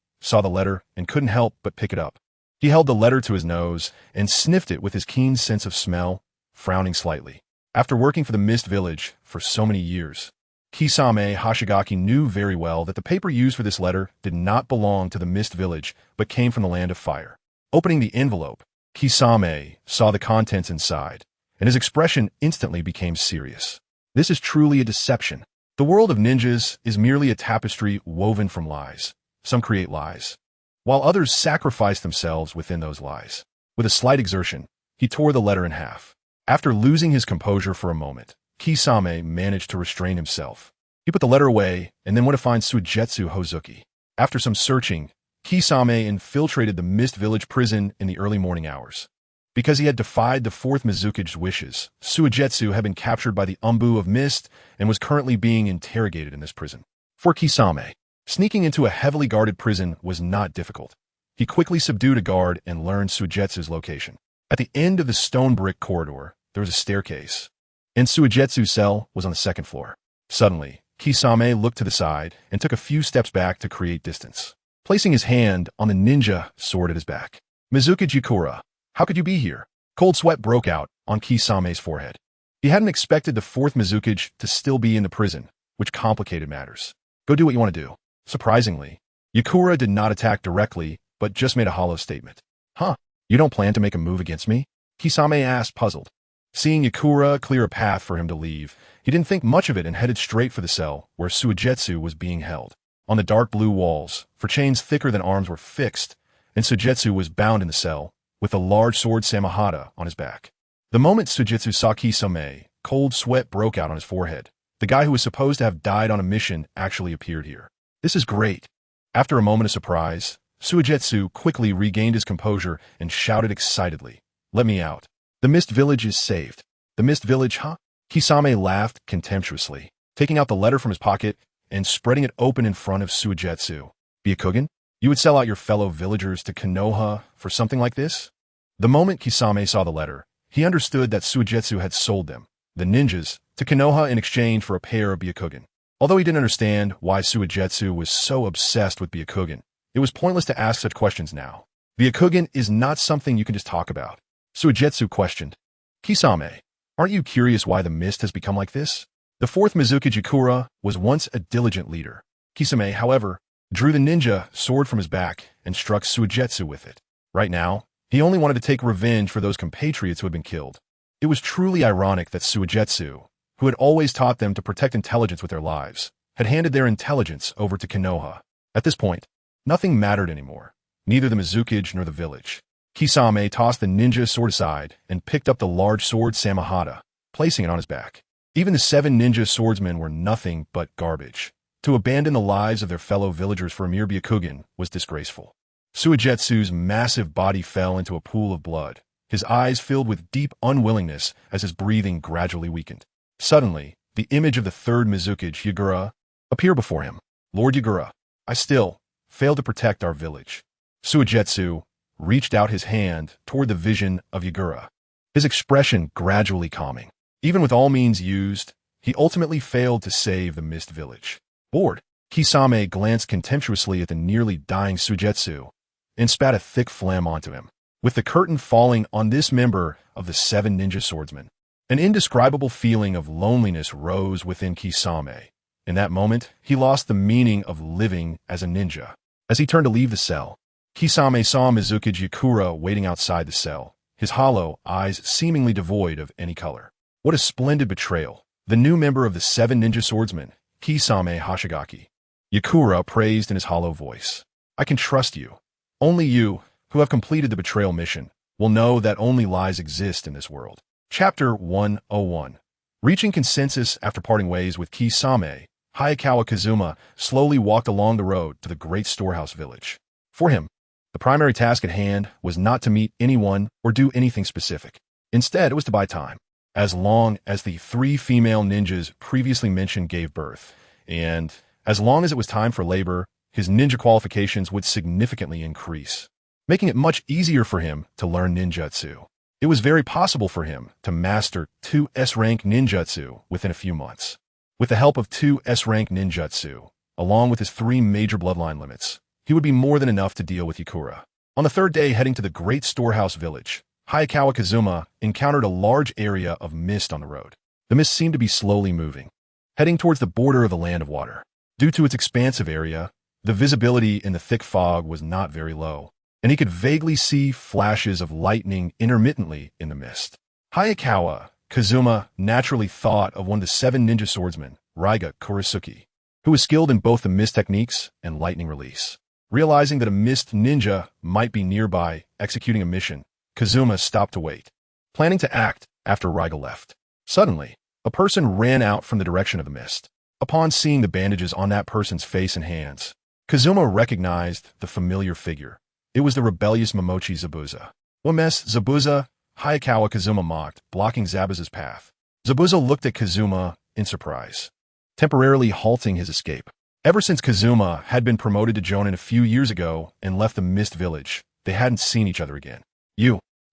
saw the letter and couldn't help but pick it up. He held the letter to his nose and sniffed it with his keen sense of smell, frowning slightly. After working for the Mist Village for so many years, Kisame Hashigaki knew very well that the paper used for this letter did not belong to the Mist Village, but came from the Land of Fire. Opening the envelope, Kisame saw the contents inside, and his expression instantly became serious. This is truly a deception. The world of ninjas is merely a tapestry woven from lies. Some create lies, while others sacrifice themselves within those lies. With a slight exertion, he tore the letter in half. After losing his composure for a moment, Kisame managed to restrain himself. He put the letter away and then went to find Suigetsu Hozuki. After some searching, Kisame infiltrated the Mist Village prison in the early morning hours. Because he had defied the fourth Mizukage's wishes, Suigetsu had been captured by the Umbu of Mist and was currently being interrogated in this prison. For Kisame, sneaking into a heavily guarded prison was not difficult. He quickly subdued a guard and learned Suigetsu's location. At the end of the stone brick corridor, there was a staircase, and Suigetsu's cell was on the second floor. Suddenly, Kisame looked to the side and took a few steps back to create distance, placing his hand on the ninja sword at his back. Mizukage Yukura, how could you be here? Cold sweat broke out on Kisame's forehead. He hadn't expected the fourth Mizukage to still be in the prison, which complicated matters. Go do what you want to do. Surprisingly, Yukura did not attack directly, but just made a hollow statement. Huh? You don't plan to make a move against me? Kisame asked, puzzled. Seeing Yukura clear a path for him to leave, he didn't think much of it and headed straight for the cell where Suigetsu was being held. On the dark blue walls, for chains thicker than arms were fixed, and Suigetsu was bound in the cell, with a large sword Samahata on his back. The moment Suigetsu saw Kisame, cold sweat broke out on his forehead. The guy who was supposed to have died on a mission actually appeared here. This is great. After a moment of surprise, Suigetsu quickly regained his composure and shouted excitedly, "Let me out. The Mist Village is saved." The Mist Village, huh? Kisame laughed contemptuously, taking out the letter from his pocket and spreading it open in front of Suigetsu. Byakugan? You would sell out your fellow villagers to Konoha for something like this? The moment Kisame saw the letter, he understood that Suigetsu had sold them, the ninjas, to Konoha in exchange for a pair of Byakugan. Although he didn't understand why Suigetsu was so obsessed with Byakugan, it was pointless to ask such questions now. Byakugan is not something you can just talk about. Suigetsu questioned. Kisame, aren't you curious why the mist has become like this? The fourth Mizukage Yukura was once a diligent leader. Kisame, however, drew the ninja sword from his back and struck Suigetsu with it. Right now, he only wanted to take revenge for those compatriots who had been killed. It was truly ironic that Suigetsu, who had always taught them to protect intelligence with their lives, had handed their intelligence over to Konoha. At this point, nothing mattered anymore, neither the Mizukage nor the village. Kisame tossed the ninja sword aside and picked up the large sword Samahata, placing it on his back. Even the 7 ninja swordsmen were nothing but garbage. To abandon the lives of their fellow villagers for a mere Byakugan was disgraceful. Suigetsu's massive body fell into a pool of blood, his eyes filled with deep unwillingness as his breathing gradually weakened. Suddenly, the image of the third Mizukage, Yagura, appeared before him. Lord Yagura, I still fail to protect our village. Suigetsu reached out his hand toward the vision of Yagura, his expression gradually calming. Even with all means used, he ultimately failed to save the Mist Village. Bored, Kisame glanced contemptuously at the nearly dying Suigetsu and spat a thick phlegm onto him. With the curtain falling on this member of the 7 ninja swordsmen, an indescribable feeling of loneliness rose within Kisame. In that moment, he lost the meaning of living as a ninja. As he turned to leave the cell, Kisame saw Mizukage Yukura waiting outside the cell, his hollow eyes seemingly devoid of any color. What a splendid betrayal. The new member of the 7 ninja swordsmen, Kisame Hashigaki. Yukura praised in his hollow voice. I can trust you. Only you, who have completed the betrayal mission, will know that only lies exist in this world. Chapter 101. Reaching consensus after parting ways with Kisame, Hayakawa Kazuma slowly walked along the road to the great storehouse village. For him, the primary task at hand was not to meet anyone or do anything specific. Instead, it was to buy time. As long as the 3 female ninjas previously mentioned gave birth, and as long as it was time for labor, his ninja qualifications would significantly increase, making it much easier for him to learn ninjutsu. It was very possible for him to master 2 S-rank ninjutsu within a few months. With the help of 2 S-rank ninjutsu, along with his 3 major bloodline limits, he would be more than enough to deal with Yukura. On the 3rd day heading to the great storehouse village, Hayakawa Kazuma encountered a large area of mist on the road. The mist seemed to be slowly moving, heading towards the border of the land of water. Due to its expansive area, the visibility in the thick fog was not very low. and he could vaguely see flashes of lightning intermittently in the mist. Hayakawa, Kazuma naturally thought of one of the 7 ninja swordsmen, Raiga Kurisuke, who was skilled in both the mist techniques and lightning release. Realizing that a mist ninja might be nearby executing a mission, Kazuma stopped to wait, planning to act after Raiga left. Suddenly, a person ran out from the direction of the mist. Upon seeing the bandages on that person's face and hands, Kazuma recognized the familiar figure. It was the rebellious Momochi Zabuza. "What mess, Zabuza?" Hayakawa Kazuma mocked, blocking Zabuza's path. Zabuza looked at Kazuma in surprise, temporarily halting his escape. Ever since Kazuma had been promoted to Jonin a few years ago and left the Mist Village, they hadn't seen each other again.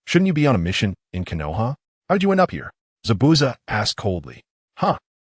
Shouldn't you be on a mission in Konoha? How did you end up here?" Zabuza asked coldly.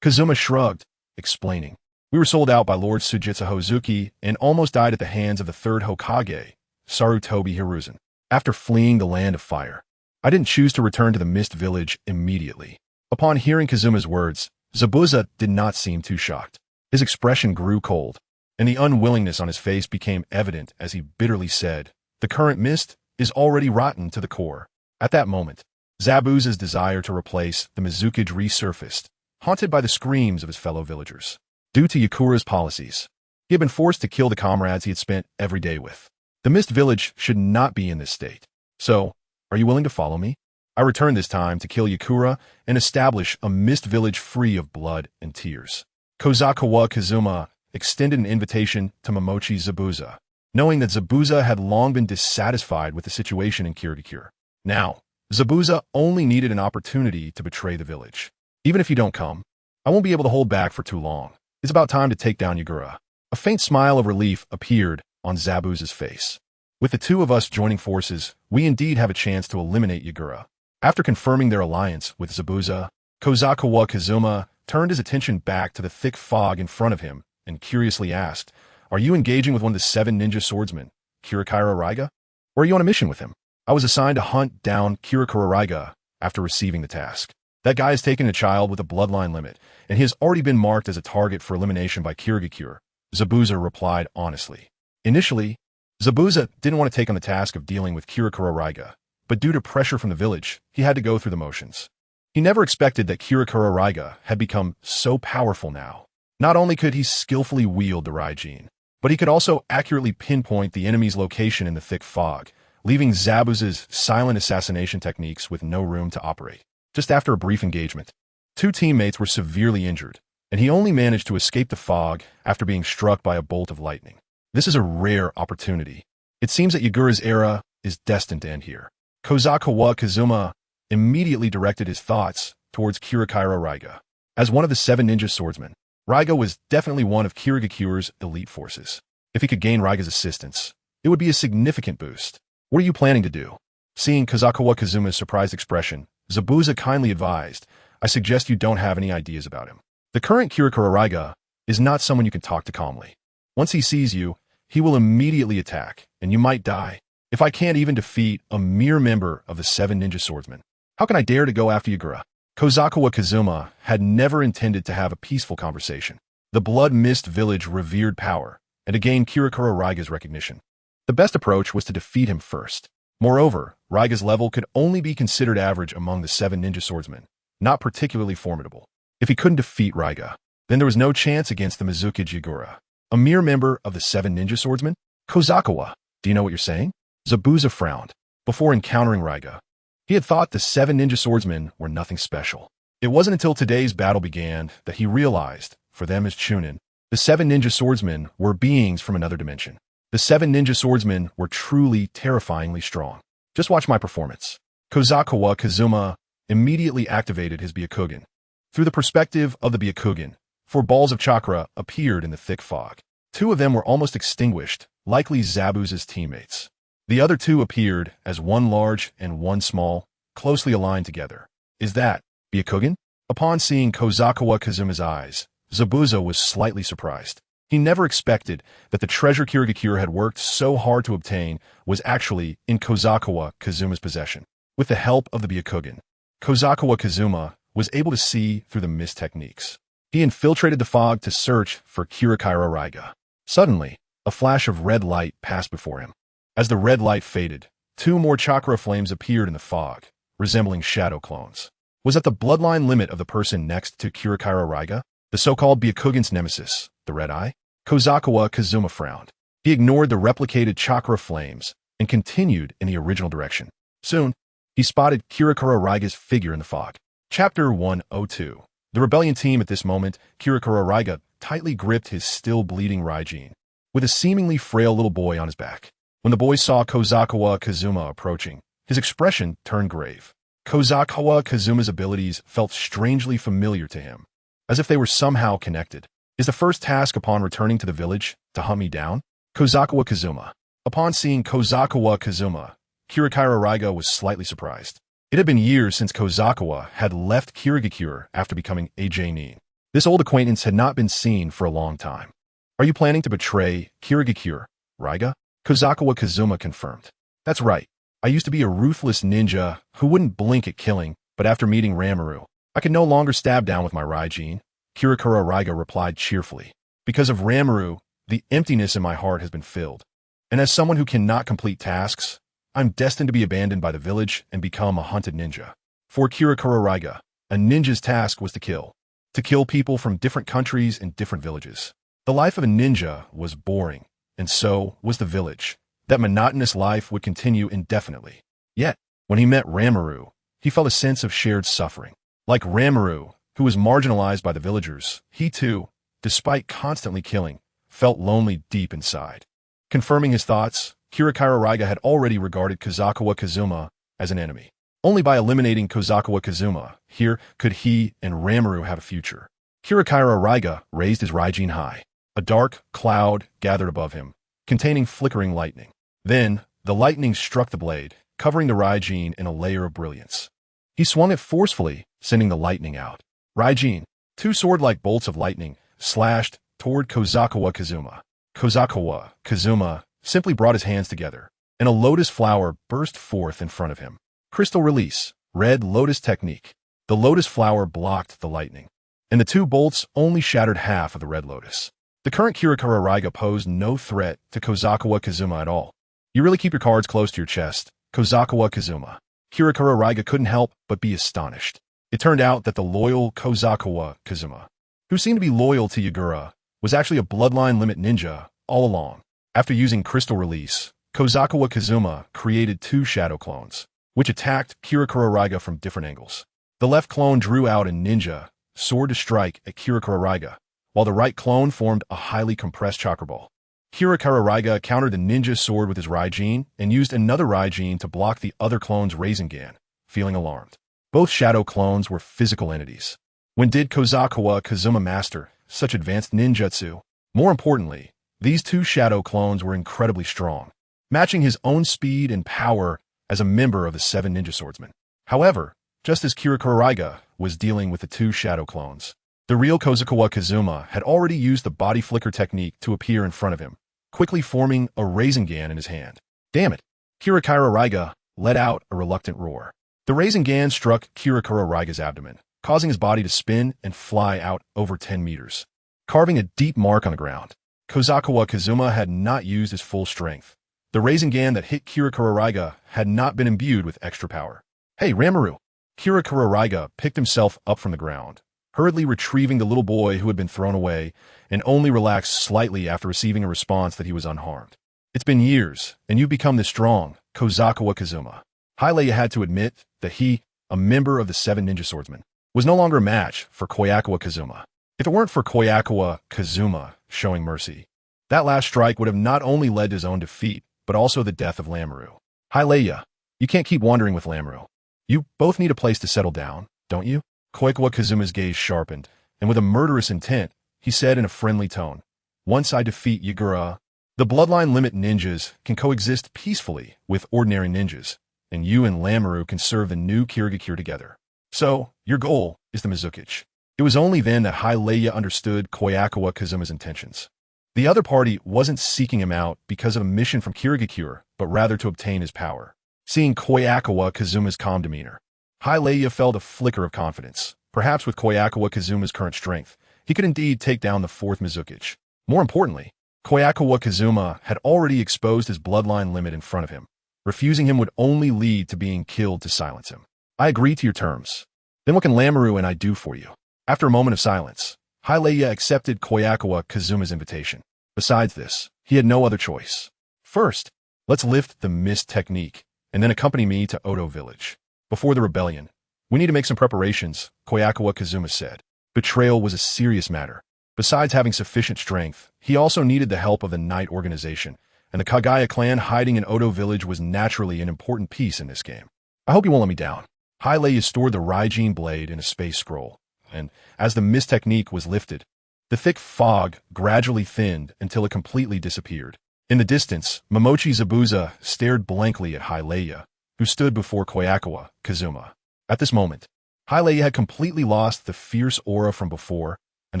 Kazuma shrugged, explaining. "We were sold out by Lord Sujitsu Hozuki and almost died at the hands of the 3rd Hokage, Sarutobi Hiruzen. After fleeing the Land of Fire, I didn't choose to return to the Mist Village immediately." Upon hearing Kazuma's words, Zabuza did not seem too shocked. His expression grew cold, and the unwillingness on his face became evident as he bitterly said, "The current mist is already rotten to the core." At that moment, Zabuza's desire to replace the Mizukage resurfaced, haunted by the screams of his fellow villagers. Due to Yakura's policies, he had been forced to kill the comrades he had spent every day with. The Mist Village should not be in this state. "So, are you willing to follow me? I return this time to kill Yakura and establish a Mist Village free of blood and tears." Kobayakawa Kazuma extended an invitation to Momochi Zabuza, knowing that Zabuza had long been dissatisfied with the situation in Kirigakure. Now, Zabuza only needed an opportunity to betray the village. "Even if you don't come, I won't be able to hold back for too long. It's about time to take down Yagura." A faint smile of relief appeared on Zabuza's face. "With the two of us joining forces, we indeed have a chance to eliminate Yagura." After confirming their alliance with Zabuza, Kobayakawa Kazuma turned his attention back to the thick fog in front of him and curiously asked, "Are you engaging with one of the 7 ninja swordsmen, Kirikira Raiga? Or are you on a mission with him?" "I was assigned to hunt down Kirikira Raiga after receiving the task. That guy has taken a child with a bloodline limit, and he has already been marked as a target for elimination by Kirigakure," Zabuza replied honestly. Initially, Zabuza didn't want to take on the task of dealing with Kirikira Raiga, but due to pressure from the village, he had to go through the motions. He never expected that Kirikira Raiga had become so powerful now. Not only could he skillfully wield the Raijin, but he could also accurately pinpoint the enemy's location in the thick fog, leaving Zabuza's silent assassination techniques with no room to operate. Just after a brief engagement, 2 teammates were severely injured, and he only managed to escape the fog after being struck by a bolt of lightning. This is a rare opportunity. It seems that Yagura's era is destined to end here. Kobayakawa Kazuma immediately directed his thoughts towards Kirikira Raiga. As one of the 7 ninja swordsmen, Raiga was definitely one of Kirigakure's elite forces. If he could gain Raiga's assistance, it would be a significant boost. "What are you planning to do?" Seeing Kobayakawa Kazuma's surprised expression, Zabuza kindly advised, "I suggest you don't have any ideas about him. The current Kirikira Raiga is not someone you can talk to calmly. Once he sees you, he will immediately attack, and you might die. If I can't even defeat a mere member of the 7 ninja swordsmen, how can I dare to go after Yagura?" Kobayakawa Kazuma had never intended to have a peaceful conversation. The Blood Mist Village revered power, and to gain Kirikira Raiga's recognition, the best approach was to defeat him first. Moreover, Raiga's level could only be considered average among the 7 ninja swordsmen, not particularly formidable. If he couldn't defeat Raiga, then there was no chance against the Mizukage Yagura, a mere member of the 7 ninja swordsmen. "Kobayakawa, do you know what you're saying?" Zabuza frowned. Before encountering Raiga, he had thought the 7 ninja swordsmen were nothing special. It wasn't until today's battle began that he realized, for them as Chunin, the 7 ninja swordsmen were beings from another dimension. The 7 ninja swordsmen were truly terrifyingly strong. "Just watch my performance." Kobayakawa Kazuma immediately activated his Byakugan. Through the perspective of the Byakugan, 4 balls of chakra appeared in the thick fog. 2 of them were almost extinguished, likely Zabuza's teammates. The other 2 appeared as 1 large and 1 small, closely aligned together. "Is that Byakugan?" Upon seeing Kobayakawa Kazuma's eyes, Zabuza was slightly surprised. He never expected that the treasure Kirigakure had worked so hard to obtain was actually in Kobayakawa Kazuma's possession. With the help of the Byakugan, Kobayakawa Kazuma was able to see through the mist techniques. He infiltrated the fog to search for Kirikira Raiga. Suddenly, a flash of red light passed before him. As the red light faded, two more chakra flames appeared in the fog, resembling shadow clones. Was that the bloodline limit of the person next to Kirikara Raiga, the so-called Byakugan's nemesis, the Red Eye? Kobayakawa Kazuma frowned. He ignored the replicated chakra flames and continued in the original direction. Soon, he spotted Kirikara Raiga's figure in the fog. Chapter 102. The rebellion team at this moment, Kirikara Raiga tightly gripped his still-bleeding Raijin, with a seemingly frail little boy on his back. When the boy saw Kobayakawa Kazuma approaching, his expression turned grave. Kobayakawa Kazuma's abilities felt strangely familiar to him, as if they were somehow connected. Is the first task upon returning to the village to hunt me down? Kobayakawa Kazuma. Upon seeing Kobayakawa Kazuma, Kirikara Raiga was slightly surprised. It had been years since Kobayakawa had left Kirigakure after becoming a Nin. This old acquaintance had not been seen for a long time. Are you planning to betray Kirigakure, Raiga? Kobayakawa Kazuma confirmed. That's right. I used to be a ruthless ninja who wouldn't blink at killing, but after meeting Ranmaru, I could no longer stab down with my Raijin. Kirikara Raiga replied cheerfully. Because of Ranmaru, the emptiness in my heart has been filled. And as someone who cannot complete tasks, I'm destined to be abandoned by the village and become a hunted ninja. For Kirikara Raiga, a ninja's task was to kill. To kill people from different countries and different villages. The life of a ninja was boring, and so was the village. That monotonous life would continue indefinitely. Yet, when he met Ranmaru, he felt a sense of shared suffering. Like Ranmaru, who was marginalized by the villagers, he too, despite constantly killing, felt lonely deep inside. Confirming his thoughts, Kirikara Raiga had already regarded Kobayakawa Kazuma as an enemy. Only by eliminating Kobayakawa Kazuma, here could he and Ranmaru have a future. Kirikara Raiga raised his Raijin high. A dark cloud gathered above him, containing flickering lightning. Then, the lightning struck the blade, covering the Raijin in a layer of brilliance. He swung it forcefully, sending the lightning out. Raijin, two sword-like bolts of lightning, slashed toward Kobayakawa Kazuma. Kobayakawa Kazuma simply brought his hands together, and a lotus flower burst forth in front of him. CrystalRelease, Red Lotus Technique. The lotus flower blocked the lightning, and the two bolts only shattered half of the red lotus. The current Kirikara Raiga posed no threat to Kobayakawa Kazuma at all. You really keep your cards close to your chest, Kobayakawa Kazuma. Kirikara Raiga couldn't help but be astonished. It turned out that the loyal Kobayakawa Kazuma, who seemed to be loyal to Yagura, was actually a bloodline limit ninja all along. After using CrystalRelease, Kobayakawa Kazuma created two shadow clones, which attacked Kirikara Raiga from different angles. The left clone drew out a ninja sword to strike at Kirikara Raiga, while the right clone formed a highly compressed chakra ball. Kirikara Raiga countered the ninja sword with his Raijin and used another Raijin to block the other clone's Rasengan, feeling alarmed. Both shadow clones were physical entities. When did Kobayakawa Kazuma master such advanced ninjutsu? More importantly, these two shadow clones were incredibly strong, matching his own speed and power as a member of the 7 ninja swordsmen. However, just as Kirikara Raiga was dealing with the two shadow clones, the real Kobayakawa Kazuma had already used the body flicker technique to appear in front of him, quickly forming a Rasengan in his hand. Damn it! Kirikara Raiga let out a reluctant roar. The Rasengan struck Kirikara Raiga's abdomen, causing his body to spin and fly out over 10 meters, carving a deep mark on the ground. Kobayakawa Kazuma had not used his full strength. The Rasengan that hit Kirikara Raiga had not been imbued with extra power. Hey, Ranmaru! Kirikara Raiga picked himself up from the ground, hurriedly retrieving the little boy who had been thrown away, and only relaxed slightly after receiving a response that he was unharmed. It's been years, and you've become this strong, Kobayakawa Kazuma. Hylia had to admit that he, a member of the 7 ninja swordsmen, was no longer a match for Kobayakawa Kazuma. If it weren't for Kobayakawa Kazuma showing mercy, that last strike would have not only led to his own defeat, but also the death of Ranmaru. Hylia, you can't keep wandering with Ranmaru. You both need a place to settle down, don't you? Kobayakawa Kazuma's gaze sharpened, and with a murderous intent, he said in a friendly tone, once I defeat Yagura, the bloodline limit ninjas can coexist peacefully with ordinary ninjas, and you and Ranmaru can serve the new Kirigakure together. So, your goal is the Mizukichi. It was only then that Hylia understood Kobayakawa Kazuma's intentions. The other party wasn't seeking him out because of a mission from Kirigakure, but rather to obtain his power. Seeing Kobayakawa Kazuma's calm demeanor, Hylia felt a flicker of confidence. Perhaps with Kobayakawa Kazuma's current strength, he could indeed take down the 4th Mizukichi. More importantly, Kobayakawa Kazuma had already exposed his bloodline limit in front of him. Refusing him would only lead to being killed to silence him. I agree to your terms. Then what can Lamoureux and I do for you? After a moment of silence, Hialeya accepted Kobayakawa Kazuma's invitation. Besides this, he had no other choice. First, let's lift the mist technique, and then accompany me to Oto village. Before the rebellion, we need to make some preparations, Kobayakawa Kazuma said. Betrayal was a serious matter. Besides having sufficient strength, he also needed the help of the Knight organization, and the Kagaya clan hiding in Oto village was naturally an important piece in this game. I hope you won't let me down. Hialeya stored the Raijin blade in a space scroll, and as the mist technique was lifted, the thick fog gradually thinned until it completely disappeared. In the distance, Momochi Zabuza stared blankly at Hialeya, who stood before Kobayakawa Kazuma. At this moment, Hialeya had completely lost the fierce aura from before, and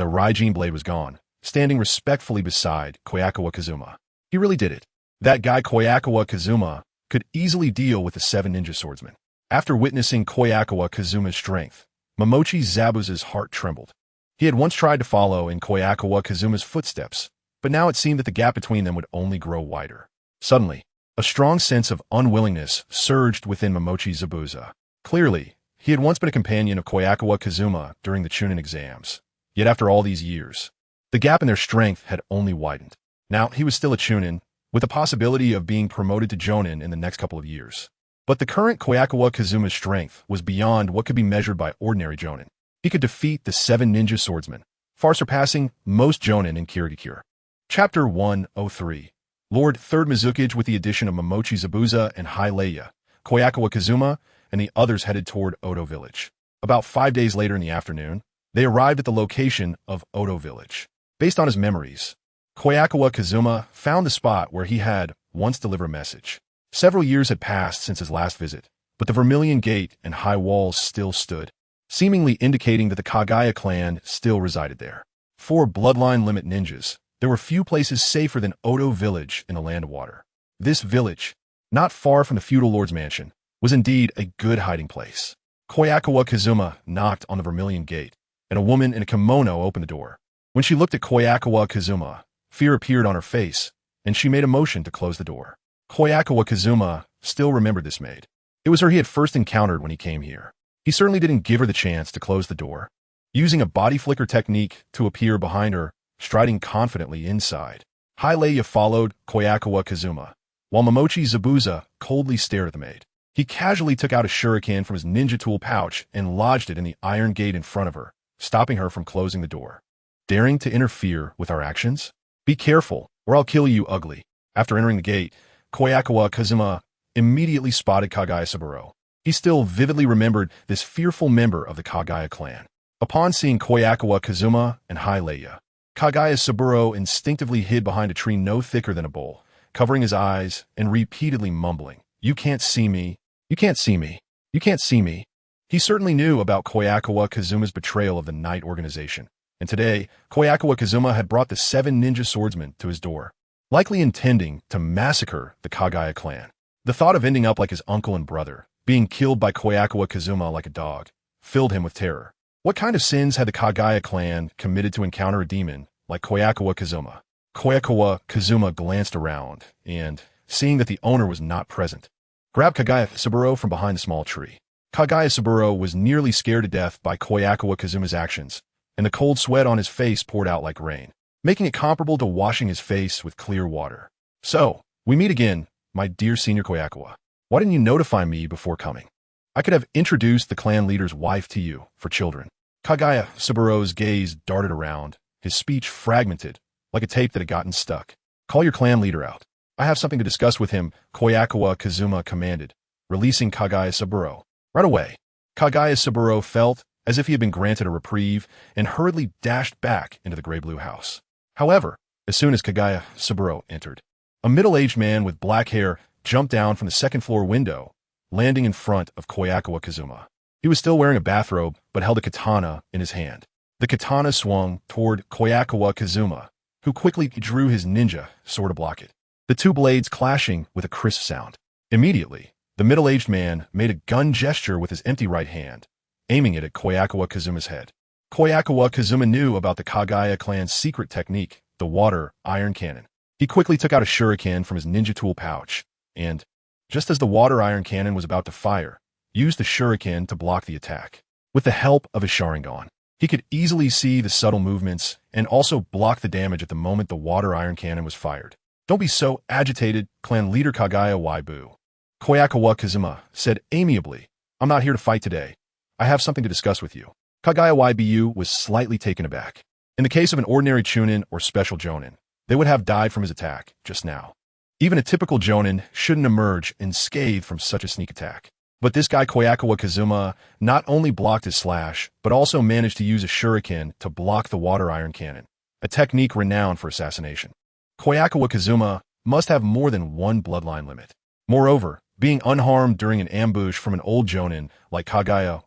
the Raijin blade was gone, standing respectfully beside Kobayakawa Kazuma. He really did it. That guy Kobayakawa Kazuma could easily deal with the 7 ninja swordsmen. After witnessing Kobayakawa Kazuma's strength, Momochi Zabuza's heart trembled. He had once tried to follow in Kobayakawa Kazuma's footsteps, but now it seemed that the gap between them would only grow wider. Suddenly, a strong sense of unwillingness surged within Momochi Zabuza. Clearly, he had once been a companion of Kobayakawa Kazuma during the Chunin exams. Yet after all these years, the gap in their strength had only widened. Now, he was still a Chunin, with the possibility of being promoted to Jonin in the next couple of years. But the current Kobayakawa Kazuma's strength was beyond what could be measured by ordinary Jonin. He could defeat the 7 ninja swordsmen, far surpassing most Jonin in Kirigakure. Chapter 103. Lord 3rd Mizukage with the addition of Momochi Zabuza and Hialeya, Kobayakawa Kazuma, and the others headed toward Oto village. About 5 days later in the afternoon, they arrived at the location of Oto village. Based on his memories, Kobayakawa Kazuma found the spot where he had once delivered a message. Several years had passed since his last visit, but the Vermilion Gate and high walls still stood, seemingly indicating that the Kagaya clan still resided there. For bloodline limit ninjas, there were few places safer than Oto village in the Land of Water. This village, not far from the feudal lord's mansion, was indeed a good hiding place. Kobayakawa Kazuma knocked on the Vermilion Gate, and a woman in a kimono opened the door. When she looked at Kobayakawa Kazuma, fear appeared on her face, and she made a motion to close the door. Kobayakawa Kazuma still remembered this maid. It was her he had first encountered when he came here. He certainly didn't give her the chance to close the door. Using a body flicker technique to appear behind her, striding confidently inside, Hialeya followed Kobayakawa Kazuma, while Momochi Zabuza coldly stared at the maid. He casually took out a shuriken from his ninja tool pouch and lodged it in the iron gate in front of her, stopping her from closing the door. Daring to interfere with our actions? Be careful, or I'll kill you ugly. After entering the gate, Kobayakawa Kazuma immediately spotted Kagaya Saburo. He still vividly remembered this fearful member of the Kagaya clan. Upon seeing Kobayakawa Kazuma and Hialeya, Kagaya Saburo instinctively hid behind a tree no thicker than a bowl, covering his eyes and repeatedly mumbling, "You can't see me. You can't see me. You can't see me." He certainly knew about Kobayakawa Kazuma's betrayal of the Knight organization, and today, Kobayakawa Kazuma had brought the 7 ninja swordsmen to his door, likely intending to massacre the Kagaya clan. The thought of ending up like his uncle and brother, being killed by Kobayakawa Kazuma like a dog, filled him with terror. What kind of sins had the Kagaya clan committed to encounter a demon like Kobayakawa Kazuma? Kobayakawa Kazuma glanced around, and, seeing that the owner was not present, grabbed Kagaya Saburo from behind a small tree. Kagaya Saburo was nearly scared to death by Kobayakawa Kazuma's actions, and the cold sweat on his face poured out like rain, making it comparable to washing his face with clear water. "So, we meet again, my dear Senior Kobayakawa. Why didn't you notify me before coming? I could have introduced the clan leader's wife to you for children." Kagaya Saburo's gaze darted around, his speech fragmented, like a tape that had gotten stuck. "Call your clan leader out. I have something to discuss with him," Kobayakawa Kazuma commanded, releasing Kagaya Saburo. Right away, Kagaya Saburo felt as if he had been granted a reprieve and hurriedly dashed back into the gray-blue house. However, as soon as Kagaya Saburo entered, a middle-aged man with black hair jumped down from the second-floor window, landing in front of Kobayakawa Kazuma. He was still wearing a bathrobe, but held a katana in his hand. The katana swung toward Kobayakawa Kazuma, who quickly drew his ninja sword to block it, the two blades clashing with a crisp sound. Immediately, the middle-aged man made a gun gesture with his empty right hand, aiming it at Kobayakawa Kazuma's head. Kobayakawa Kazuma knew about the Kagaya clan's secret technique, the water iron cannon. He quickly took out a shuriken from his ninja tool pouch, and, just as the water iron cannon was about to fire, used the shuriken to block the attack. With the help of his Sharingan, he could easily see the subtle movements and also block the damage at the moment the water iron cannon was fired. Don't be so agitated, clan leader Kobayakawa. Kobayakawa said amiably, I'm not here to fight today. I have something to discuss with you. Kobayakawa was slightly taken aback. In the case of an ordinary Chunin or special Jonin, they would have died from his attack just now. Even a typical Jonin shouldn't emerge unscathed from such a sneak attack. But this guy Kobayakawa not only blocked his slash, but also managed to use a shuriken to block the water iron cannon, a technique renowned for assassination. Kobayakawa must have more than one bloodline limit. Moreover, being unharmed during an ambush from an old Jonin like Kagaya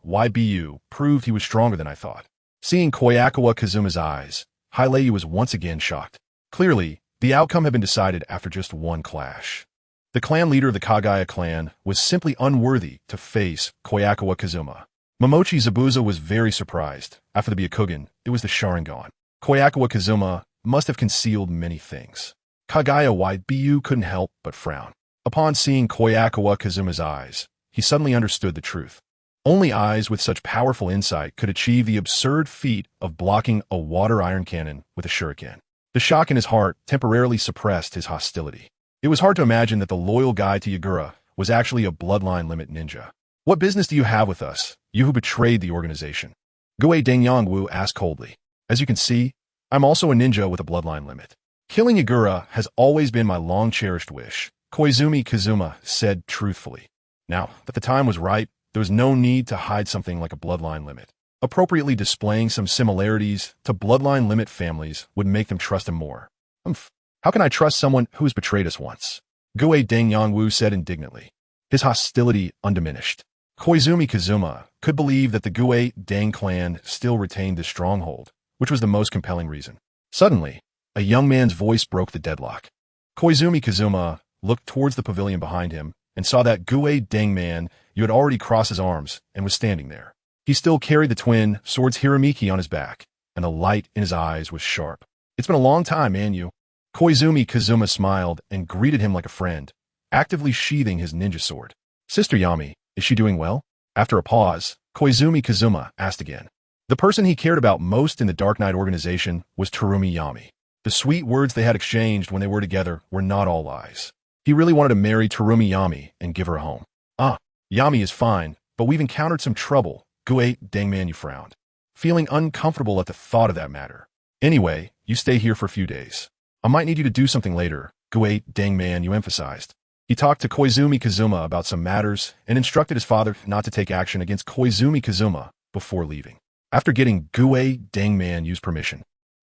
proved he was stronger than I thought. Seeing Kobayakawa's eyes, Haileiyu was once again shocked. Clearly, the outcome had been decided after just one clash. The clan leader of the Kagaya clan was simply unworthy to face Kobayakawa. Momochi Zabuza was very surprised. After the Byakugan, it was the Sharingan. Kobayakawa must have concealed many things. Kagaya couldn't help but frown. Upon seeing Kobayakawa's eyes, he suddenly understood the truth. Only eyes with such powerful insight could achieve the absurd feat of blocking a water iron cannon with a shuriken. The shock in his heart temporarily suppressed his hostility. It was hard to imagine that the loyal guy to Yagura was actually a bloodline limit ninja. What business do you have with us, you who betrayed the organization? Gue Dangyangwu asked coldly. As you can see, I'm also a ninja with a bloodline limit. Killing Yagura has always been my long-cherished wish, Koizumi said truthfully. Now that the time was ripe, there was no need to hide something like a bloodline limit. Appropriately displaying some similarities to bloodline limit families would make them trust him more. How can I trust someone who has betrayed us once? Gue Dangyangwu said indignantly, his hostility undiminished. Koizumi could believe that the Gue Dang clan still retained this stronghold, which was the most compelling reason. Suddenly, a young man's voice broke the deadlock. Koizumi looked towards the pavilion behind him and saw that Gue Dang man had already crossed his arms and was standing there. He still carried the twin swords Hiramiki on his back, and the light in his eyes was sharp. It's been a long time, man, you. Koizumi smiled and greeted him like a friend, actively sheathing his ninja sword. Sister Yami, is she doing well? After a pause, Koizumi asked again. The person he cared about most in the Dark Knight organization was Terumi Yami. The sweet words they had exchanged when they were together were not all lies. He really wanted to marry Terumi Yami and give her a home. Yami is fine, but we've encountered some trouble. Gue Dangman, you frowned, feeling uncomfortable at the thought of that matter. Anyway, you stay here for a few days. I might need you to do something later, Gue Dangman, you emphasized. He talked to Koizumi about some matters and instructed his father not to take action against Koizumi before leaving. After getting Gue Dangman permission,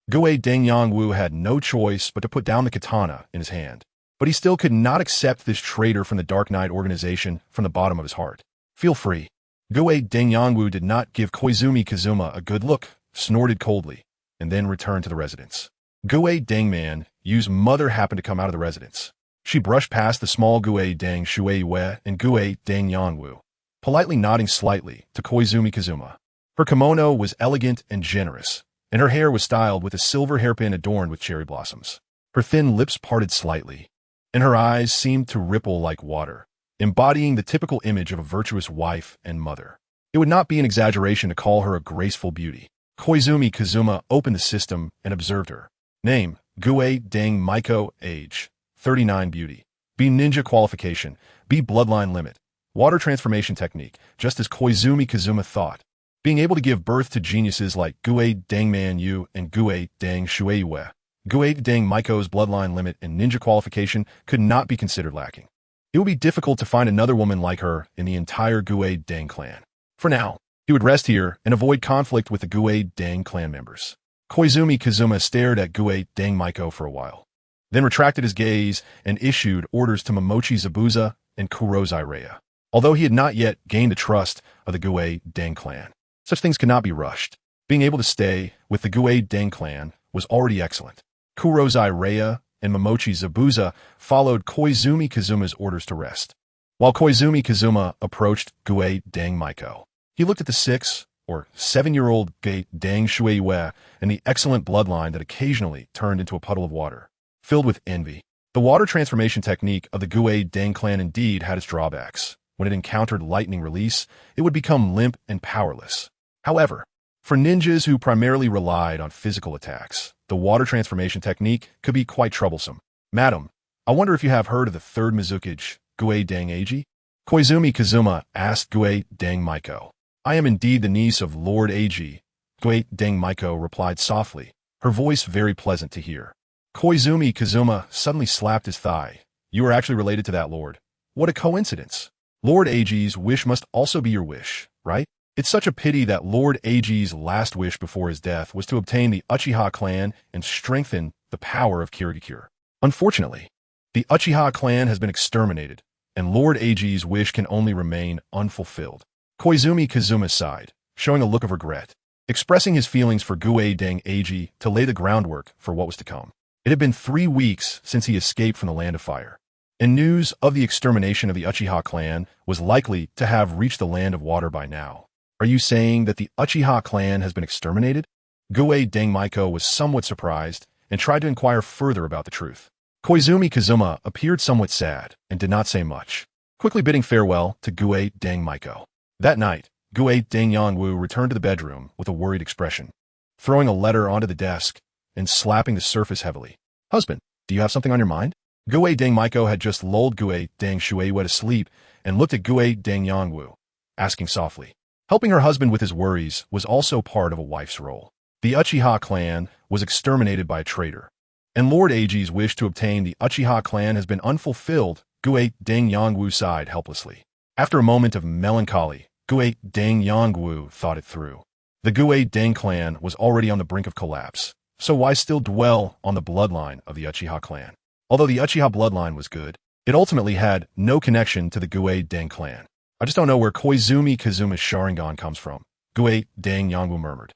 Gue Dangyangwu had no choice but to put down the katana in his hand. But he still could not accept this traitor from the Dark Knight organization from the bottom of his heart. Feel free. Gue Dangyangwu did not give Koizumi a good look, snorted coldly, and then returned to the residence. Gue Dangman's mother happened to come out of the residence. She brushed past the small Gue Dang Shueiwe and Gue Dangyangwu, politely nodding slightly to Koizumi. Her kimono was elegant and generous, and her hair was styled with a silver hairpin adorned with cherry blossoms. Her thin lips parted slightly, and her eyes seemed to ripple like water, embodying the typical image of a virtuous wife and mother. It would not be an exaggeration to call her a graceful beauty. Koizumi opened the system and observed her. Name, Gue Dang Maiko. Age, 39. Beauty. B ninja qualification. B bloodline limit. Water transformation technique, just as Koizumi thought. Being able to give birth to geniuses like Gue Dangman Yu and Gue Dang Shueiwe. Gue Dang Maiko's bloodline limit and ninja qualification could not be considered lacking. It would be difficult to find another woman like her in the entire Gue Dang clan. For now, he would rest here and avoid conflict with the Gue Dang clan members. Koizumi stared at Gue Dang Maiko for a while, then retracted his gaze and issued orders to Momochi Zabuza and Kurozai Raya. Although he had not yet gained the trust of the Gue Dang clan, such things could not be rushed. Being able to stay with the Gue Dang clan was already excellent. Kurozai Raya and Momochi Zabuza followed Koizumi orders to rest. While Koizumi approached Gue Dang Maiko, he looked at the 6 or 7-year-old Gue Dang Shueiwe and the excellent bloodline that occasionally turned into a puddle of water. filled with envy. The water transformation technique of the Gue Deng clan indeed had its drawbacks. When it encountered lightning release, it would become limp and powerless. However, for ninjas who primarily relied on physical attacks, the water transformation technique could be quite troublesome. Madam, I wonder if you have heard of the third Mizukage, Gue Deng Eiji? Koizumi Kazuma asked Gue Deng Maiko. I am indeed the niece of Lord Eiji, Gue Deng Maiko replied softly, her voice very pleasant to hear. Koizumi Kazuma suddenly slapped his thigh. You are actually related to that lord. What a coincidence. Lord Eiji's wish must also be your wish, right? It's such a pity that Lord Eiji's last wish before his death was to obtain the Uchiha clan and strengthen the power of Kirigakure. Unfortunately, the Uchiha clan has been exterminated, and Lord Eiji's wish can only remain unfulfilled. Koizumi Kazuma sighed, showing a look of regret, expressing his feelings for Gue Deng Eiji to lay the groundwork for what was to come. It had been 3 weeks since he escaped from the Land of Fire, and news of the extermination of the Uchiha clan was likely to have reached the Land of Water by now. Are you saying that the Uchiha clan has been exterminated? Gue Deng Maiko was somewhat surprised and tried to inquire further about the truth. Koizumi Kazuma appeared somewhat sad and did not say much, quickly bidding farewell to Gue Deng Maiko. That night, Gue Deng Yangwu returned to the bedroom with a worried expression, throwing a letter onto the desk and slapping the surface heavily. Husband, do you have something on your mind? Gue Deng Maiko had just lulled Gue Deng Shueiwa to sleep and looked at Gue Deng Yangwu, asking softly. Helping her husband with his worries was also part of a wife's role. The Uchiha clan was exterminated by a traitor, and Lord Eiji's wish to obtain the Uchiha clan has been unfulfilled. Gue Deng Yangwu sighed helplessly. After a moment of melancholy, Gue Deng Yangwu thought it through. The Gue Deng clan was already on the brink of collapse, so why still dwell on the bloodline of the Uchiha clan? Although the Uchiha bloodline was good, it ultimately had no connection to the Gue Deng clan. I just don't know where Koizumi Kazuma's Sharingan comes from, Gue Deng Yangwu murmured,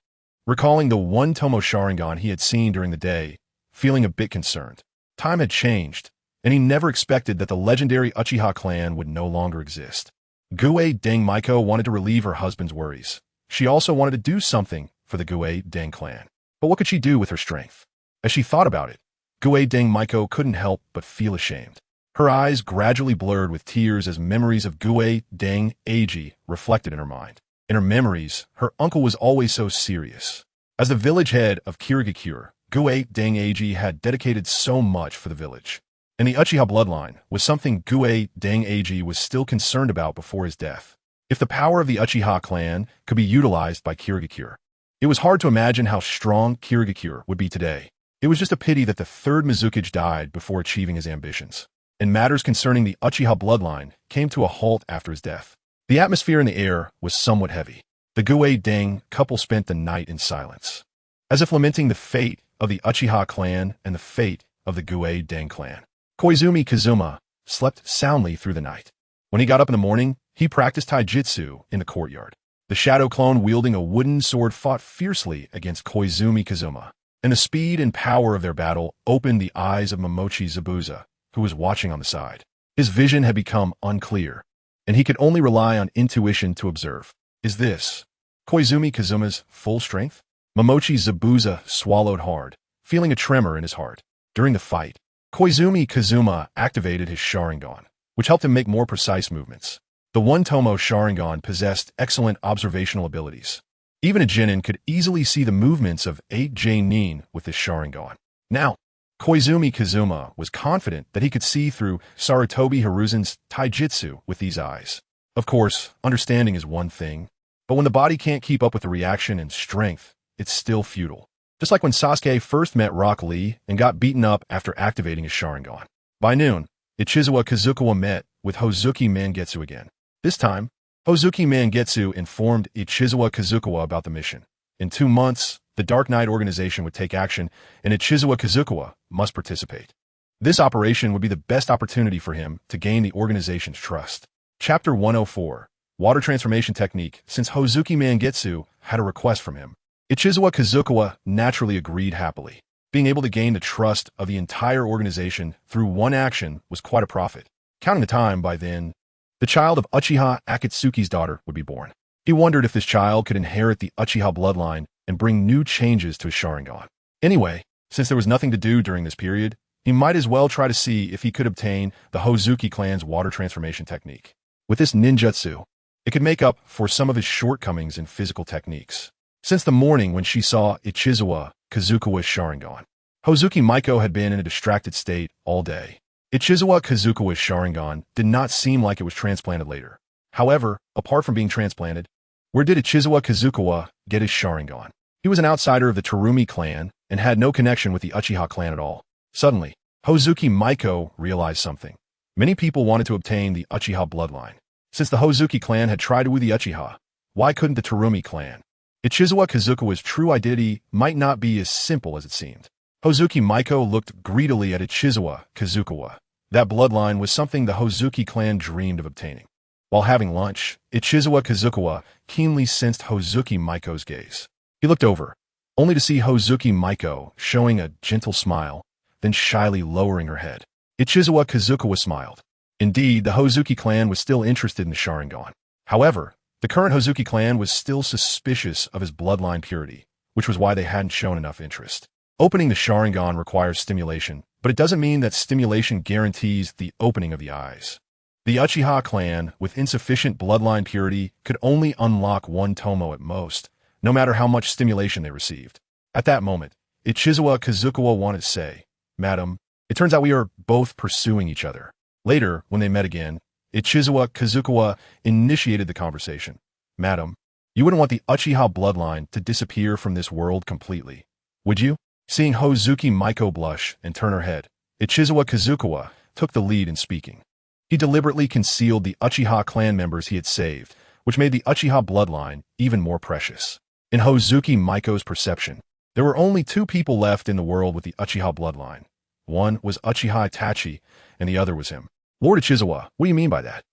recalling the one Tomo Sharingan he had seen during the day, feeling a bit concerned. Time had changed, and he never expected that the legendary Uchiha clan would no longer exist. Gue Deng Maiko wanted to relieve her husband's worries. She also wanted to do something for the Gue Deng clan. But what could she do with her strength? As she thought about it, Gue Deng Maiko couldn't help but feel ashamed. Her eyes gradually blurred with tears as memories of Gue Deng Eiji reflected in her mind. In her memories, her uncle was always so serious. As the village head of Kirigakure, Gue Deng Eiji had dedicated so much for the village. And the Uchiha bloodline was something Gue Deng Eiji was still concerned about before his death. If the power of the Uchiha clan could be utilized by Kirigakure, it was hard to imagine how strong Kirigakure would be today. It was just a pity that the third Mizukage died before achieving his ambitions, and matters concerning the Uchiha bloodline came to a halt after his death. The atmosphere in the air was somewhat heavy. The Gue Deng couple spent the night in silence, as if lamenting the fate of the Uchiha clan and the fate of the Gue Deng clan. Koizumi Kazuma slept soundly through the night. When he got up in the morning, he practiced taijutsu in the courtyard. The shadow clone wielding a wooden sword fought fiercely against Koizumi Kazuma, and the speed and power of their battle opened the eyes of Momochi Zabuza, who was watching on the side. His vision had become unclear, and he could only rely on intuition to observe. Is this Koizumi Kazuma's full strength? Momochi Zabuza swallowed hard, feeling a tremor in his heart. During the fight, Koizumi Kazuma activated his Sharingan, which helped him make more precise movements. The One Tomo Sharingan possessed excellent observational abilities. Even a Genin could easily see the movements of 8J Nin with this Sharingan. Now, Koizumi Kazuma was confident that he could see through Sarutobi Hiruzen's taijutsu with these eyes. Of course, understanding is one thing, but when the body can't keep up with the reaction and strength, it's still futile. Just like when Sasuke first met Rock Lee and got beaten up after activating his Sharingan. By noon, Ichizawa Kazukawa met with Hozuki Mangetsu again. This time, Hozuki Mangetsu informed Ichizawa Kazukawa about the mission. In 2 months, the Dark Knight organization would take action, and Ichizawa Kazukawa must participate. This operation would be the best opportunity for him to gain the organization's trust. Chapter 104, Water Transformation Technique. Since Hozuki Mangetsu had a request from him, Ichizawa Kazukawa naturally agreed happily. Being able to gain the trust of the entire organization through one action was quite a profit. Counting the time, by then, the child of Uchiha Akatsuki's daughter would be born. He wondered if this child could inherit the Uchiha bloodline and bring new changes to his Sharingan. Anyway, since there was nothing to do during this period, He might as well try to see if he could obtain the Hozuki clan's water transformation technique. With this ninjutsu, it could make up for some of his shortcomings in physical techniques. Since the morning when she saw Ichizawa Kazukawa's Sharingan, Hozuki Maiko had been in a distracted state all day. Ichizawa Kazukawa's Sharingan did not seem like it was transplanted later. However, apart from being transplanted, where did Ichizawa Kazukawa get his Sharingan? He was an outsider of the Terumi clan and had no connection with the Uchiha clan at all. Suddenly, Hozuki Maiko realized something. Many people wanted to obtain the Uchiha bloodline. Since the Hozuki clan had tried to woo the Uchiha, why couldn't the Terumi clan? Ichizawa Kazukawa's true identity might not be as simple as it seemed. Hozuki Maiko looked greedily at Ichizawa Kazukawa. That bloodline was something the Hozuki clan dreamed of obtaining. While having lunch, Ichizawa Kazukawa keenly sensed Hozuki Maiko's gaze. He looked over, only to see Hozuki Maiko showing a gentle smile, then shyly lowering her head. Ichizawa Kazukawa smiled. Indeed, the Hozuki clan was still interested in the Sharingan. However, the current Hozuki clan was still suspicious of his bloodline purity, which was why they hadn't shown enough interest. Opening the Sharingan requires stimulation, but it doesn't mean that stimulation guarantees the opening of the eyes. The Uchiha clan, with insufficient bloodline purity, could only unlock one Tomo at most, no matter how much stimulation they received. At that moment, Ichizawa Kazukawa wanted to say, "Madam, it turns out we are both pursuing each other." Later, when they met again, Ichizawa Kazukawa initiated the conversation. "Madam, you wouldn't want the Uchiha bloodline to disappear from this world completely, would you?" Seeing Hozuki Maiko blush and turn her head, Ichizawa Kazukawa took the lead in speaking. He deliberately concealed the Uchiha clan members he had saved, which made the Uchiha bloodline even more precious. In Hozuki Maiko's perception, there were only two people left in the world with the Uchiha bloodline. One was Uchiha Itachi, and the other was him. "Lord Ichizawa, what do you mean by that?"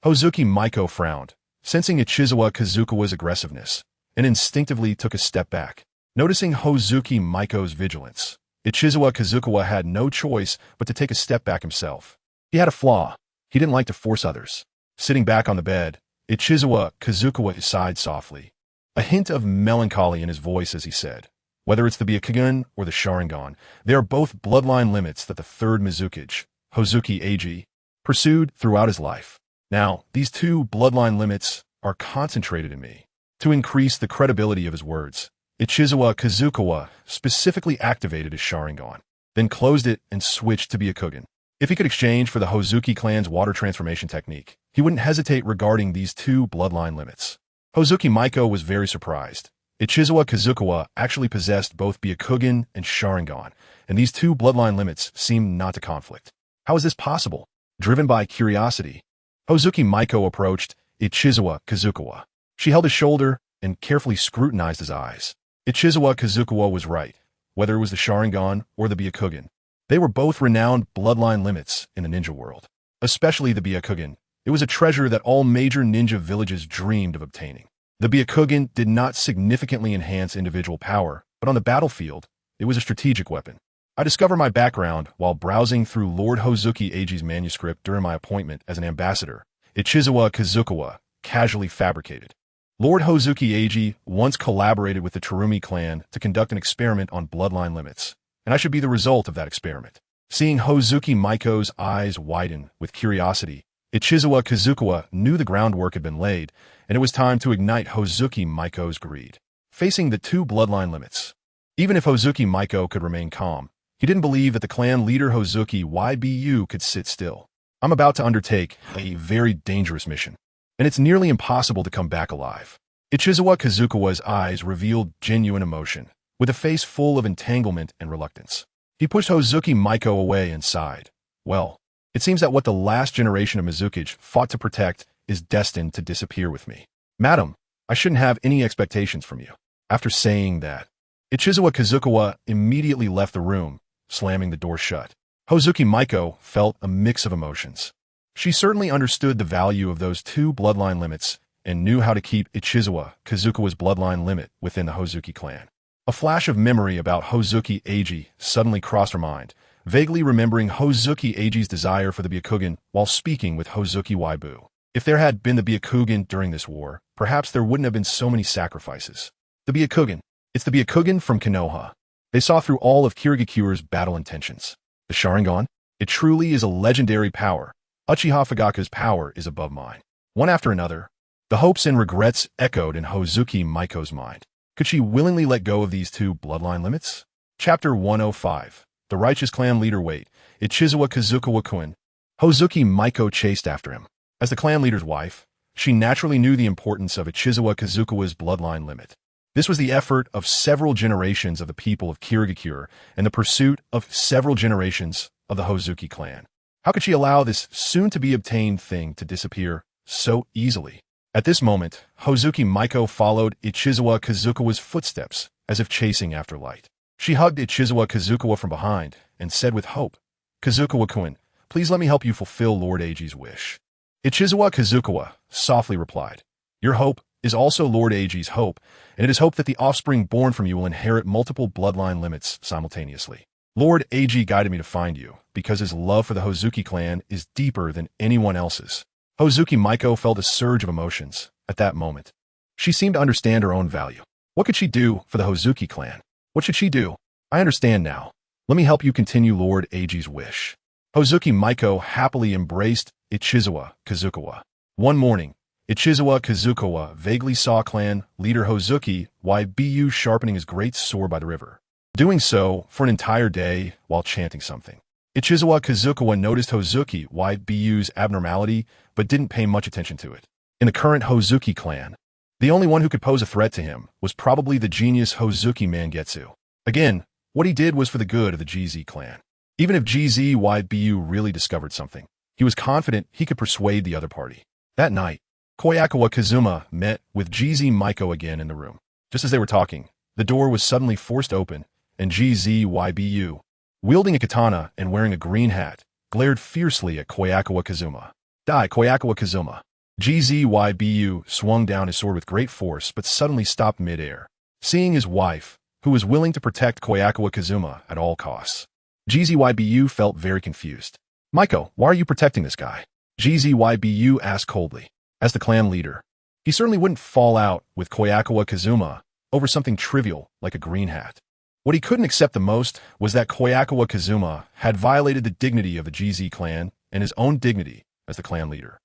Hozuki Maiko frowned, sensing Ichizawa Kazukawa's aggressiveness, and instinctively took a step back. Noticing Hozuki Maiko's vigilance, Ichizawa Kazukawa had no choice but to take a step back himself. He had a flaw. He didn't like to force others. Sitting back on the bed, Ichizawa Kazukawa sighed softly, a hint of melancholy in his voice as he said, "Whether it's the Byakugan or the Sharingan, they are both bloodline limits that the third Mizukage, Hozuki Eiji, pursued throughout his life. Now, these two bloodline limits are concentrated in me." To increase the credibility of his words, Ichizawa Kazukawa specifically activated his Sharingan, then closed it and switched to Byakugan. If he could exchange for the Hozuki clan's water transformation technique, he wouldn't hesitate regarding these two bloodline limits. Hozuki Maiko was very surprised. Ichizawa Kazukawa actually possessed both Byakugan and Sharingan, and these two bloodline limits seemed not to conflict. How is this possible? Driven by curiosity, Hozuki Maiko approached Ichizawa Kazukawa. She held his shoulder and carefully scrutinized his eyes. Ichizawa Kazukawa was right. Whether it was the Sharingan or the Byakugan, they were both renowned bloodline limits in the ninja world. Especially the Byakugan. It was a treasure that all major ninja villages dreamed of obtaining. The Byakugan did not significantly enhance individual power, but on the battlefield, it was a strategic weapon. I discovered my background while browsing through Lord Hozuki Eiji's manuscript during my appointment as an ambassador. Ichizawa Kazukawa casually fabricated. Lord Hozuki Eiji once collaborated with the Terumi clan to conduct an experiment on bloodline limits, and I should be the result of that experiment. Seeing Hozuki Maiko's eyes widen with curiosity, Ichizawa Kazukawa knew the groundwork had been laid, and it was time to ignite Hozuki Maiko's greed. Facing the two bloodline limits, even if Hozuki Maiko could remain calm, he didn't believe that the clan leader Hozuki YBU could sit still. "I'm about to undertake a very dangerous mission, and it's nearly impossible to come back alive." Ichizawa Kazukawa's eyes revealed genuine emotion, with a face full of entanglement and reluctance. He pushed Hozuki Maiko away and sighed. "Well, it seems that what the last generation of Mizukage fought to protect is destined to disappear with me. Madam, I shouldn't have any expectations from you." After saying that, Ichizawa Kazukawa immediately left the room, slamming the door shut. Hozuki Maiko felt a mix of emotions. She certainly understood the value of those two bloodline limits and knew how to keep Ichizawa Kazukawa's bloodline limit within the Hozuki clan. A flash of memory about Hozuki Eiji suddenly crossed her mind, vaguely remembering Hozuki Eiji's desire for the Byakugan while speaking with Hozuki Waibu. If there had been the Byakugan during this war, perhaps there wouldn't have been so many sacrifices. The Byakugan. It's the Byakugan from Konoha. They saw through all of Kirigakure's battle intentions. The Sharingan? It truly is a legendary power. Uchiha Fugaku's power is above mine. One after another, the hopes and regrets echoed in Hozuki Maiko's mind. Could she willingly let go of these two bloodline limits? Chapter 105. The Righteous Clan Leader Wait. Ichizawa Kazukawa-kun. Hozuki Maiko chased after him. As the clan leader's wife, she naturally knew the importance of Ichizawa Kazukawa's bloodline limit. This was the effort of several generations of the people of Kirigakure and the pursuit of several generations of the Hozuki clan. How could she allow this soon-to-be-obtained thing to disappear so easily? At this moment, Hozuki Maiko followed Ichizawa Kazukawa's footsteps, as if chasing after light. She hugged Ichizawa Kazukawa from behind and said with hope, "Kazukawa-kun, please let me help you fulfill Lord Eiji's wish." Ichizawa Kazukawa softly replied, "Your hope is also Lord Eiji's hope, and it is hoped that the offspring born from you will inherit multiple bloodline limits simultaneously. Lord Eiji guided me to find you, because his love for the Hozuki clan is deeper than anyone else's." Hozuki Maiko felt a surge of emotions at that moment. She seemed to understand her own value. What could she do for the Hozuki clan? What should she do? I understand now. Let me help you continue Lord Eiji's wish. Hozuki Maiko happily embraced Ichizawa Kazukawa. One morning, Ichizawa Kazukawa vaguely saw clan leader Hozuki YBU sharpening his great sword by the river, doing so for an entire day while chanting something. Ichizawa Kazukawa noticed Hozuki YBU's abnormality but didn't pay much attention to it. In the current Hozuki clan, the only one who could pose a threat to him was probably the genius Hozuki Mangetsu. Again, what he did was for the good of the GZ clan. Even if GZ YBU really discovered something, he was confident he could persuade the other party. That night, Kobayakawa Kazuma met with GZ Maiko again in the room. Just as they were talking, the door was suddenly forced open, and GZ YBU, wielding a katana and wearing a green hat, glared fiercely at Kobayakawa Kazuma. "Die, Kobayakawa Kazuma." GZ YBU swung down his sword with great force but suddenly stopped mid-air, seeing his wife, who was willing to protect Kobayakawa Kazuma at all costs. GZ YBU felt very confused. "Maiko, why are you protecting this guy?" GZ YBU asked coldly. As the clan leader, he certainly wouldn't fall out with Kobayakawa Kazuma over something trivial like a green hat. What he couldn't accept the most was that Kobayakawa Kazuma had violated the dignity of the GZ clan and his own dignity as the clan leader.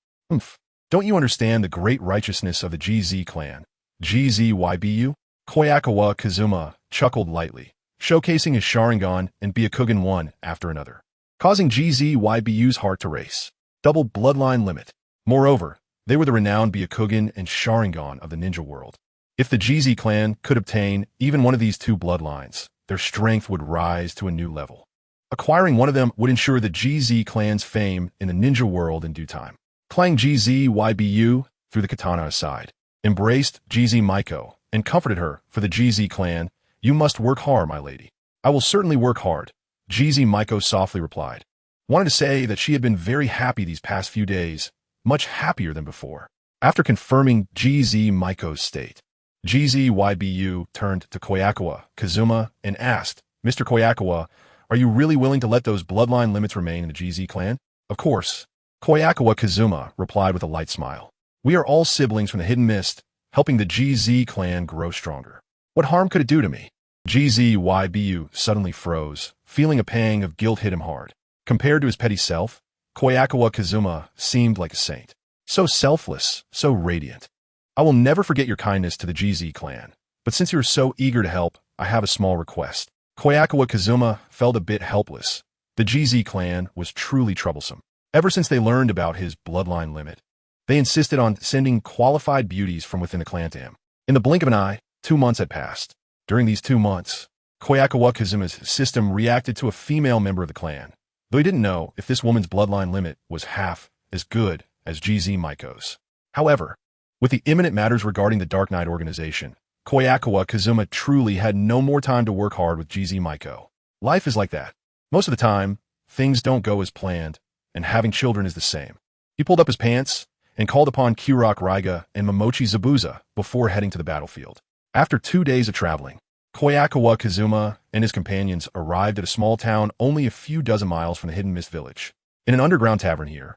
Don't you understand the great righteousness of the GZ clan? GZ YBU? Kobayakawa Kazuma chuckled lightly, showcasing his Sharingan and Byakugan one after another, causing GZ YBU's heart to race. Double bloodline limit. Moreover, they were the renowned Byakugan and Sharingan of the ninja world. If the GZ clan could obtain even one of these two bloodlines, their strength would rise to a new level. Acquiring one of them would ensure the GZ clan's fame in the ninja world in due time. Clang GZ YBU, threw the katana aside, embraced GZ Maiko, and comforted her. "For the GZ clan, you must work hard, my lady." "I will certainly work hard," GZ Maiko softly replied. Wanted to say that she had been very happy these past few days, much happier than before. After confirming GZ Maiko's state, GZ YBU turned to Kobayakawa Kazuma and asked, "Mr. Kobayakawa, are you really willing to let those bloodline limits remain in the GZ clan?" "Of course." Kobayakawa Kazuma replied with a light smile. "We are all siblings from the Hidden Mist, helping the GZ clan grow stronger. What harm could it do to me?" GZ YBU suddenly froze, feeling a pang of guilt hit him hard. Compared to his petty self, Kobayakawa Kazuma seemed like a saint. So selfless, so radiant. "I will never forget your kindness to the GZ clan, but since you are so eager to help, I have a small request." Kobayakawa Kazuma felt a bit helpless. The GZ clan was truly troublesome. Ever since they learned about his bloodline limit, they insisted on sending qualified beauties from within the clan to him. In the blink of an eye, 2 months had passed. During these 2 months, Kobayakawa Kazuma's system reacted to a female member of the clan, though he didn't know if this woman's bloodline limit was half as good as GZ Maiko's. However, with the imminent matters regarding the Dark Knight organization, Kobayakawa Kazuma truly had no more time to work hard with GZ Maiko. Life is like that. Most of the time, things don't go as planned, and having children is the same. He pulled up his pants and called upon Kirok Raiga and Momochi Zabuza before heading to the battlefield. After 2 days of traveling, Kobayakawa Kazuma and his companions arrived at a small town only a few dozen miles from the Hidden Mist village. In an underground tavern here,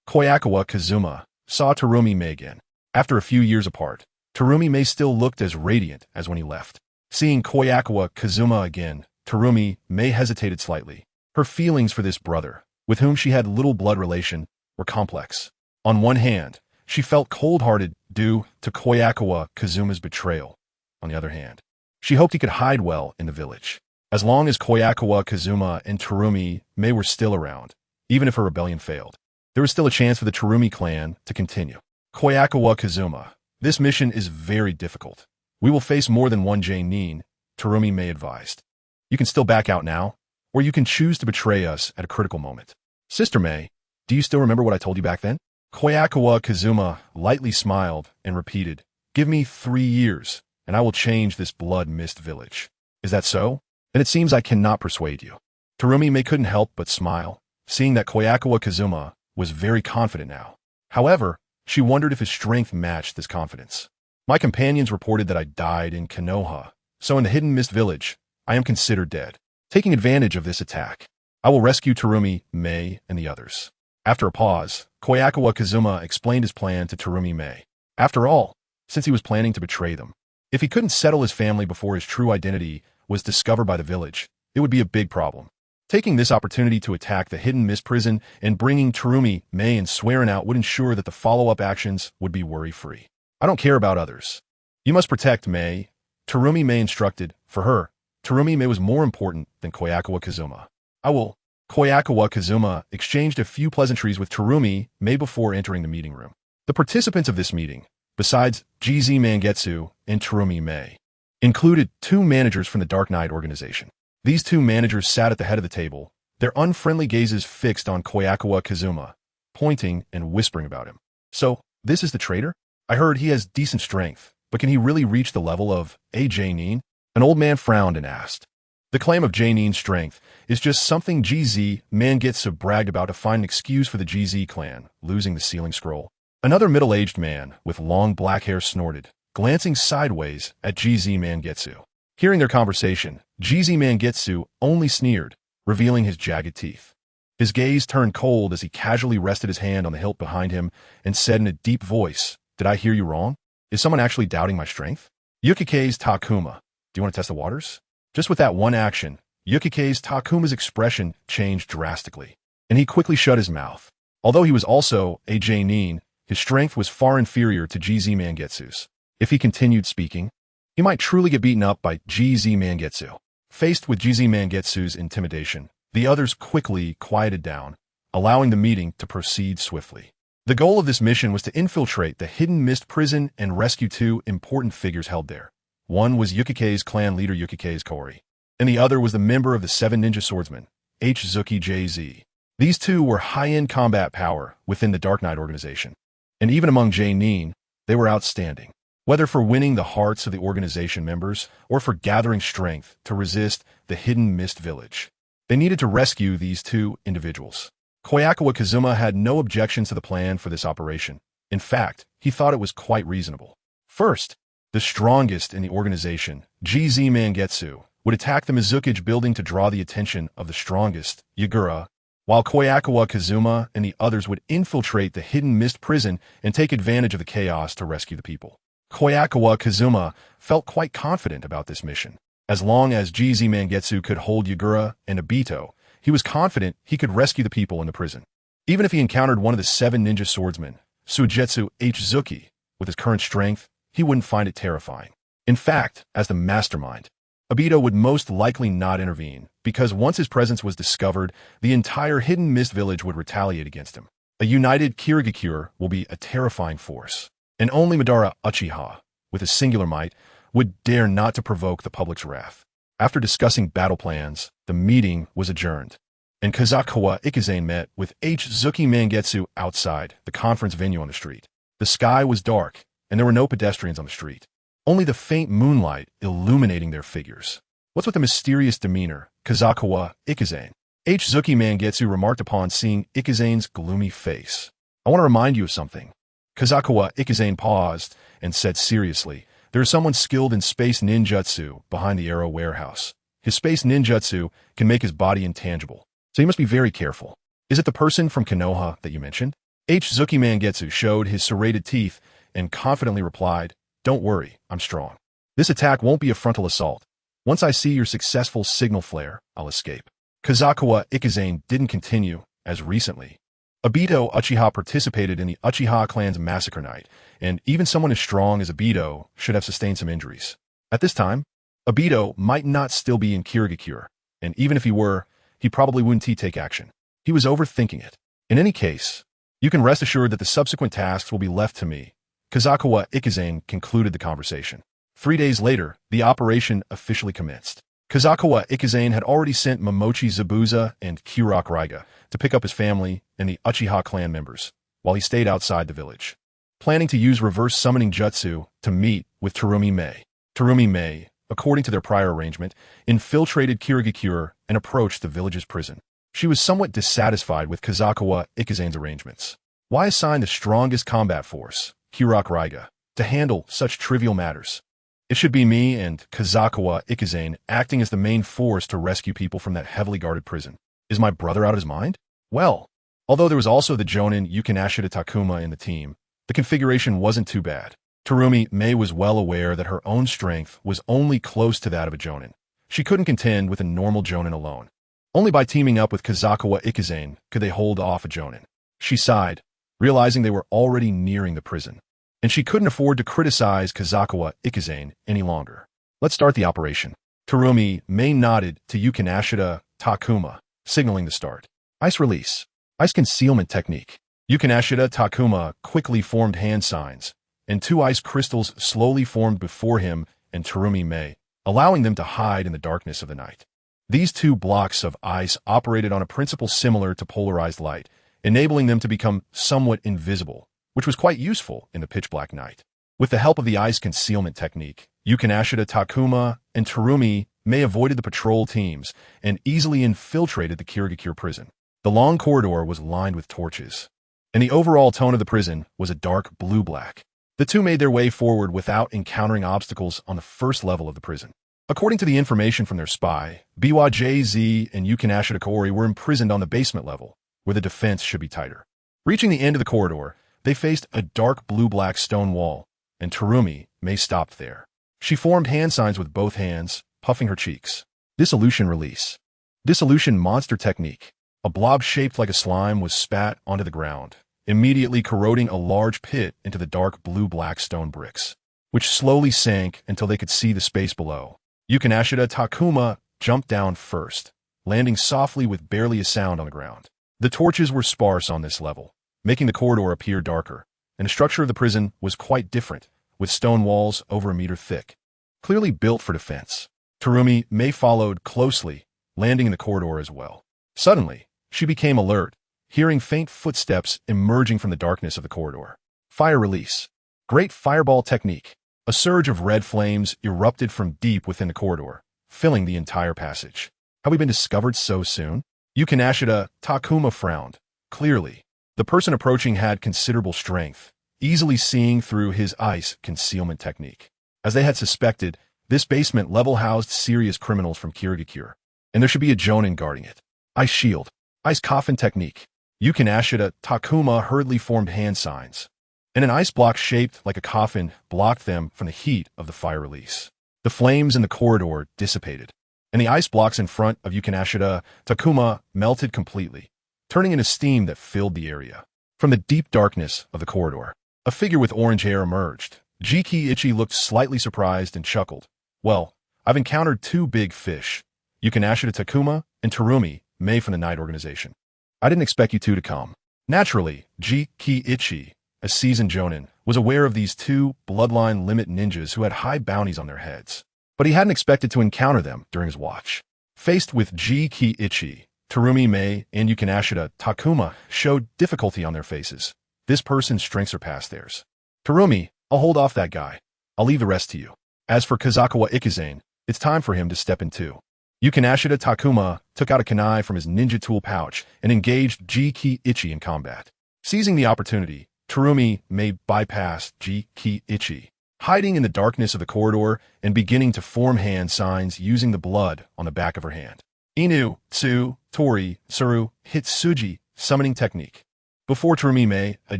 Kobayakawa Kazuma saw Terumi Mei again. After a few years apart, Terumi Mei still looked as radiant as when he left. Seeing Kobayakawa Kazuma again, Terumi Mei hesitated slightly, Her feelings for this brother, with whom she had little blood relation, were complex. On one hand, she felt cold-hearted due to Kobayakawa Kazuma's betrayal. On the other hand, she hoped he could hide well in the village. As long as Kobayakawa Kazuma and Terumi Mei were still around, even if her rebellion failed, there was still a chance for the Terumi clan to continue. Kobayakawa Kazuma, this mission is very difficult. We will face more than one Nin, Terumi Mei advised. You can still back out now, or you can choose to betray us at a critical moment. Sister Mei, do you still remember what I told you back then? Kobayakawa Kazuma lightly smiled and repeated, "Give me 3 years, and I will change this blood-mist village." Is that so? Then it seems I cannot persuade you. Terumi Mei couldn't help but smile, seeing that Kobayakawa Kazuma was very confident now. However, she wondered if his strength matched this confidence. My companions reported that I died in Konoha, so in the Hidden Mist Village, I am considered dead. Taking advantage of this attack, I will rescue Terumi Mei and the others. After a pause, Kobayakawa Kazuma explained his plan to Terumi Mei. After all, since he was planning to betray them, if he couldn't settle his family before his true identity was discovered by the village, it would be a big problem. Taking this opportunity to attack the Hidden Mist Prison and bringing Terumi Mei and swearing out would ensure that the follow-up actions would be worry-free. I don't care about others. You must protect Mei, Terumi Mei instructed. For her, Terumi Mei was more important than Kobayakawa Kazuma. I will. Kobayakawa Kazuma exchanged a few pleasantries with Terumi Mei before entering the meeting room. The participants of this meeting, besides GZ Mangetsu and Terumi Mei, included 2 managers from the Dark Knight organization. These 2 managers sat at the head of the table, their unfriendly gazes fixed on Kobayakawa Kazuma, pointing and whispering about him. So, this is the traitor? I heard he has decent strength, but can he really reach the level of a Nin? An old man frowned and asked. The claim of Nin's strength is just something GZ Mangetsu bragged about to find an excuse for the GZ clan losing the sealing scroll. Another middle-aged man with long black hair snorted, glancing sideways at GZ Mangetsu. Hearing their conversation, GZ Mangetsu only sneered, revealing his jagged teeth. His gaze turned cold as he casually rested his hand on the hilt behind him and said in a deep voice, "Did I hear you wrong? Is someone actually doubting my strength?" Yukike's Takuma, do you want to test the waters? Just with that one action, Yukike's Takuma's expression changed drastically, and he quickly shut his mouth. Although he was also a Nin, his strength was far inferior to GZ Mangetsu's. If he continued speaking, he might truly get beaten up by GZ Mangetsu. Faced with GZ Mangetsu's intimidation, the others quickly quieted down, allowing the meeting to proceed swiftly. The goal of this mission was to infiltrate the Hidden Mist Prison and rescue 2 important figures held there. One was Yukike's clan leader Yukike's Kori, and the other was the member of the 7 Ninja Swordsmen, Zuki JZ. These 2 were high-end combat power within the Dark Knight organization, and even among Nin, they were outstanding. Whether for winning the hearts of the organization members or for gathering strength to resist the Hidden Mist Village, they needed to rescue these 2 individuals. Kobayakawa Kazuma had no objections to the plan for this operation. In fact, he thought it was quite reasonable. First, the strongest in the organization, GZ Mangetsu, would attack the Mizukage building to draw the attention of the strongest, Yagura, while Kobayakawa Kazuma and the others would infiltrate the Hidden Mist Prison and take advantage of the chaos to rescue the people. Kobayakawa Kazuma felt quite confident about this mission. As long as GZ Mangetsu could hold Yagura and Obito, he was confident he could rescue the people in the prison. Even if he encountered one of the 7 ninja swordsmen, Suigetsu Zuki, with his current strength, he wouldn't find it terrifying. In fact, as the mastermind, Obito would most likely not intervene, because once his presence was discovered, the entire Hidden Mist Village would retaliate against him. A united Kirigakure will be a terrifying force, and only Madara Uchiha, with his singular might, would dare not to provoke the public's wrath. After discussing battle plans, the meeting was adjourned, and Kazukawa Ikizane met with Zuki Mangetsu outside the conference venue on the street. The sky was dark, and there were no pedestrians on the street, only the faint moonlight illuminating their figures. What's with the mysterious demeanor, Kazukawa Ikizane? Zuki Mangetsu remarked upon seeing Ikazane's gloomy face. I want to remind you of something. Kazukawa Ikizane paused and said seriously, there is someone skilled in space ninjutsu behind the arrow warehouse. His space ninjutsu can make his body intangible, so you must be very careful. Is it the person from Konoha that you mentioned? Zuki Mangetsu showed his serrated teeth and confidently replied, "Don't worry, I'm strong. This attack won't be a frontal assault. Once I see your successful signal flare, I'll escape." Kazukawa Ikizane didn't continue as recently. Obito Uchiha participated in the Uchiha clan's massacre night, and even someone as strong as Obito should have sustained some injuries. At this time, Obito might not still be in Kirigakure, and even if he were, he probably wouldn't take action. He was overthinking it. In any case, you can rest assured that the subsequent tasks will be left to me. Kazukawa Ikizane concluded the conversation. 3 days later, the operation officially commenced. Kazukawa Ikizane had already sent Momochi Zabuza and Kurok Raiga to pick up his family and the Uchiha clan members, while he stayed outside the village, planning to use reverse summoning jutsu to meet with Terumi Mei. Terumi Mei, according to their prior arrangement, infiltrated Kirigakure and approached the village's prison. She was somewhat dissatisfied with Kazukawa Ikizane's arrangements. Why assign the strongest combat force, Kurok Raiga, to handle such trivial matters? It should be me and Kazukawa Ikizane acting as the main force to rescue people from that heavily guarded prison. Is my brother out of his mind? Well, although there was also the Jonin Yukinashita Takuma in the team, the configuration wasn't too bad. Terumi Mei was well aware that her own strength was only close to that of a Jonin. She couldn't contend with a normal Jonin alone. Only by teaming up with Kazukawa Ikizane could they hold off a Jonin. She sighed, realizing they were already nearing the prison, and she couldn't afford to criticize Kazukawa Ikizane any longer. Let's start the operation. Terumi Mei nodded to Yukinashita Takuma, signaling the start. Ice release. Ice concealment technique. Yukinashita Takuma quickly formed hand signs, and 2 ice crystals slowly formed before him and Terumi Mei, allowing them to hide in the darkness of the night. These 2 blocks of ice operated on a principle similar to polarized light, enabling them to become somewhat invisible, which was quite useful in the pitch-black night. With the help of the ice concealment technique, Yukinashita Takuma and Terumi Mei avoided the patrol teams and easily infiltrated the Kirigakure prison. The long corridor was lined with torches, and the overall tone of the prison was a dark blue-black. The 2 made their way forward without encountering obstacles on the first level of the prison. According to the information from their spy, BYJZ and Yukinashita Kaori were imprisoned on the basement level, where the defense should be tighter. Reaching the end of the corridor, they faced a dark blue-black stone wall, and Terumi Mei stopped there. She formed hand signs with both hands, puffing her cheeks. Dissolution release. Dissolution monster technique. A blob shaped like a slime was spat onto the ground, immediately corroding a large pit into the dark blue-black stone bricks, which slowly sank until they could see the space below. Yukinashita Takuma jumped down first, landing softly with barely a sound on the ground. The torches were sparse on this level, making the corridor appear darker, and the structure of the prison was quite different, with stone walls over a meter thick, clearly built for defense. Terumi Mei followed closely, landing in the corridor as well. Suddenly, she became alert, hearing faint footsteps emerging from the darkness of the corridor. Fire release. Great fireball technique. A surge of red flames erupted from deep within the corridor, filling the entire passage. Have we been discovered so soon? Yukinashita Takuma frowned. Clearly, the person approaching had considerable strength, easily seeing through his ice concealment technique. As they had suspected, this basement level housed serious criminals from Kirigakure, and there should be a Jonin guarding it. Ice shield. Ice coffin technique. Yukinashita Takuma hurriedly formed hand signs, and an ice block shaped like a coffin blocked them from the heat of the fire release. The flames in the corridor dissipated, and the ice blocks in front of Yukinashita Takuma melted completely, turning into steam that filled the area. From the deep darkness of the corridor, a figure with orange hair emerged. Jiki Ichi looked slightly surprised and chuckled. Well, I've encountered 2 big fish, Yukinashita Takuma and Terumi Mei from the Night Organization. I didn't expect you 2 to come. Naturally, Jiki Ichi, a seasoned Jonin, was aware of these 2 bloodline limit ninjas who had high bounties on their heads, but he hadn't expected to encounter them during his watch. Faced with Jiki Ichi, Terumi Mei and Yukinashita Takuma showed difficulty on their faces. This person's strengths surpassed theirs. Terumi, I'll hold off that guy. I'll leave the rest to you. As for Kazukawa Ikizane, it's time for him to step in too. Yukinashita Takuma took out a kunai from his ninja tool pouch and engaged Jiki Ichi in combat. Seizing the opportunity, Terumi Mei bypassed Jiki Ichi, hiding in the darkness of the corridor and beginning to form hand signs using the blood on the back of her hand. Inu, Tsu, Tori, Suru, Hitsuji, summoning technique. Before Terumi Mei, a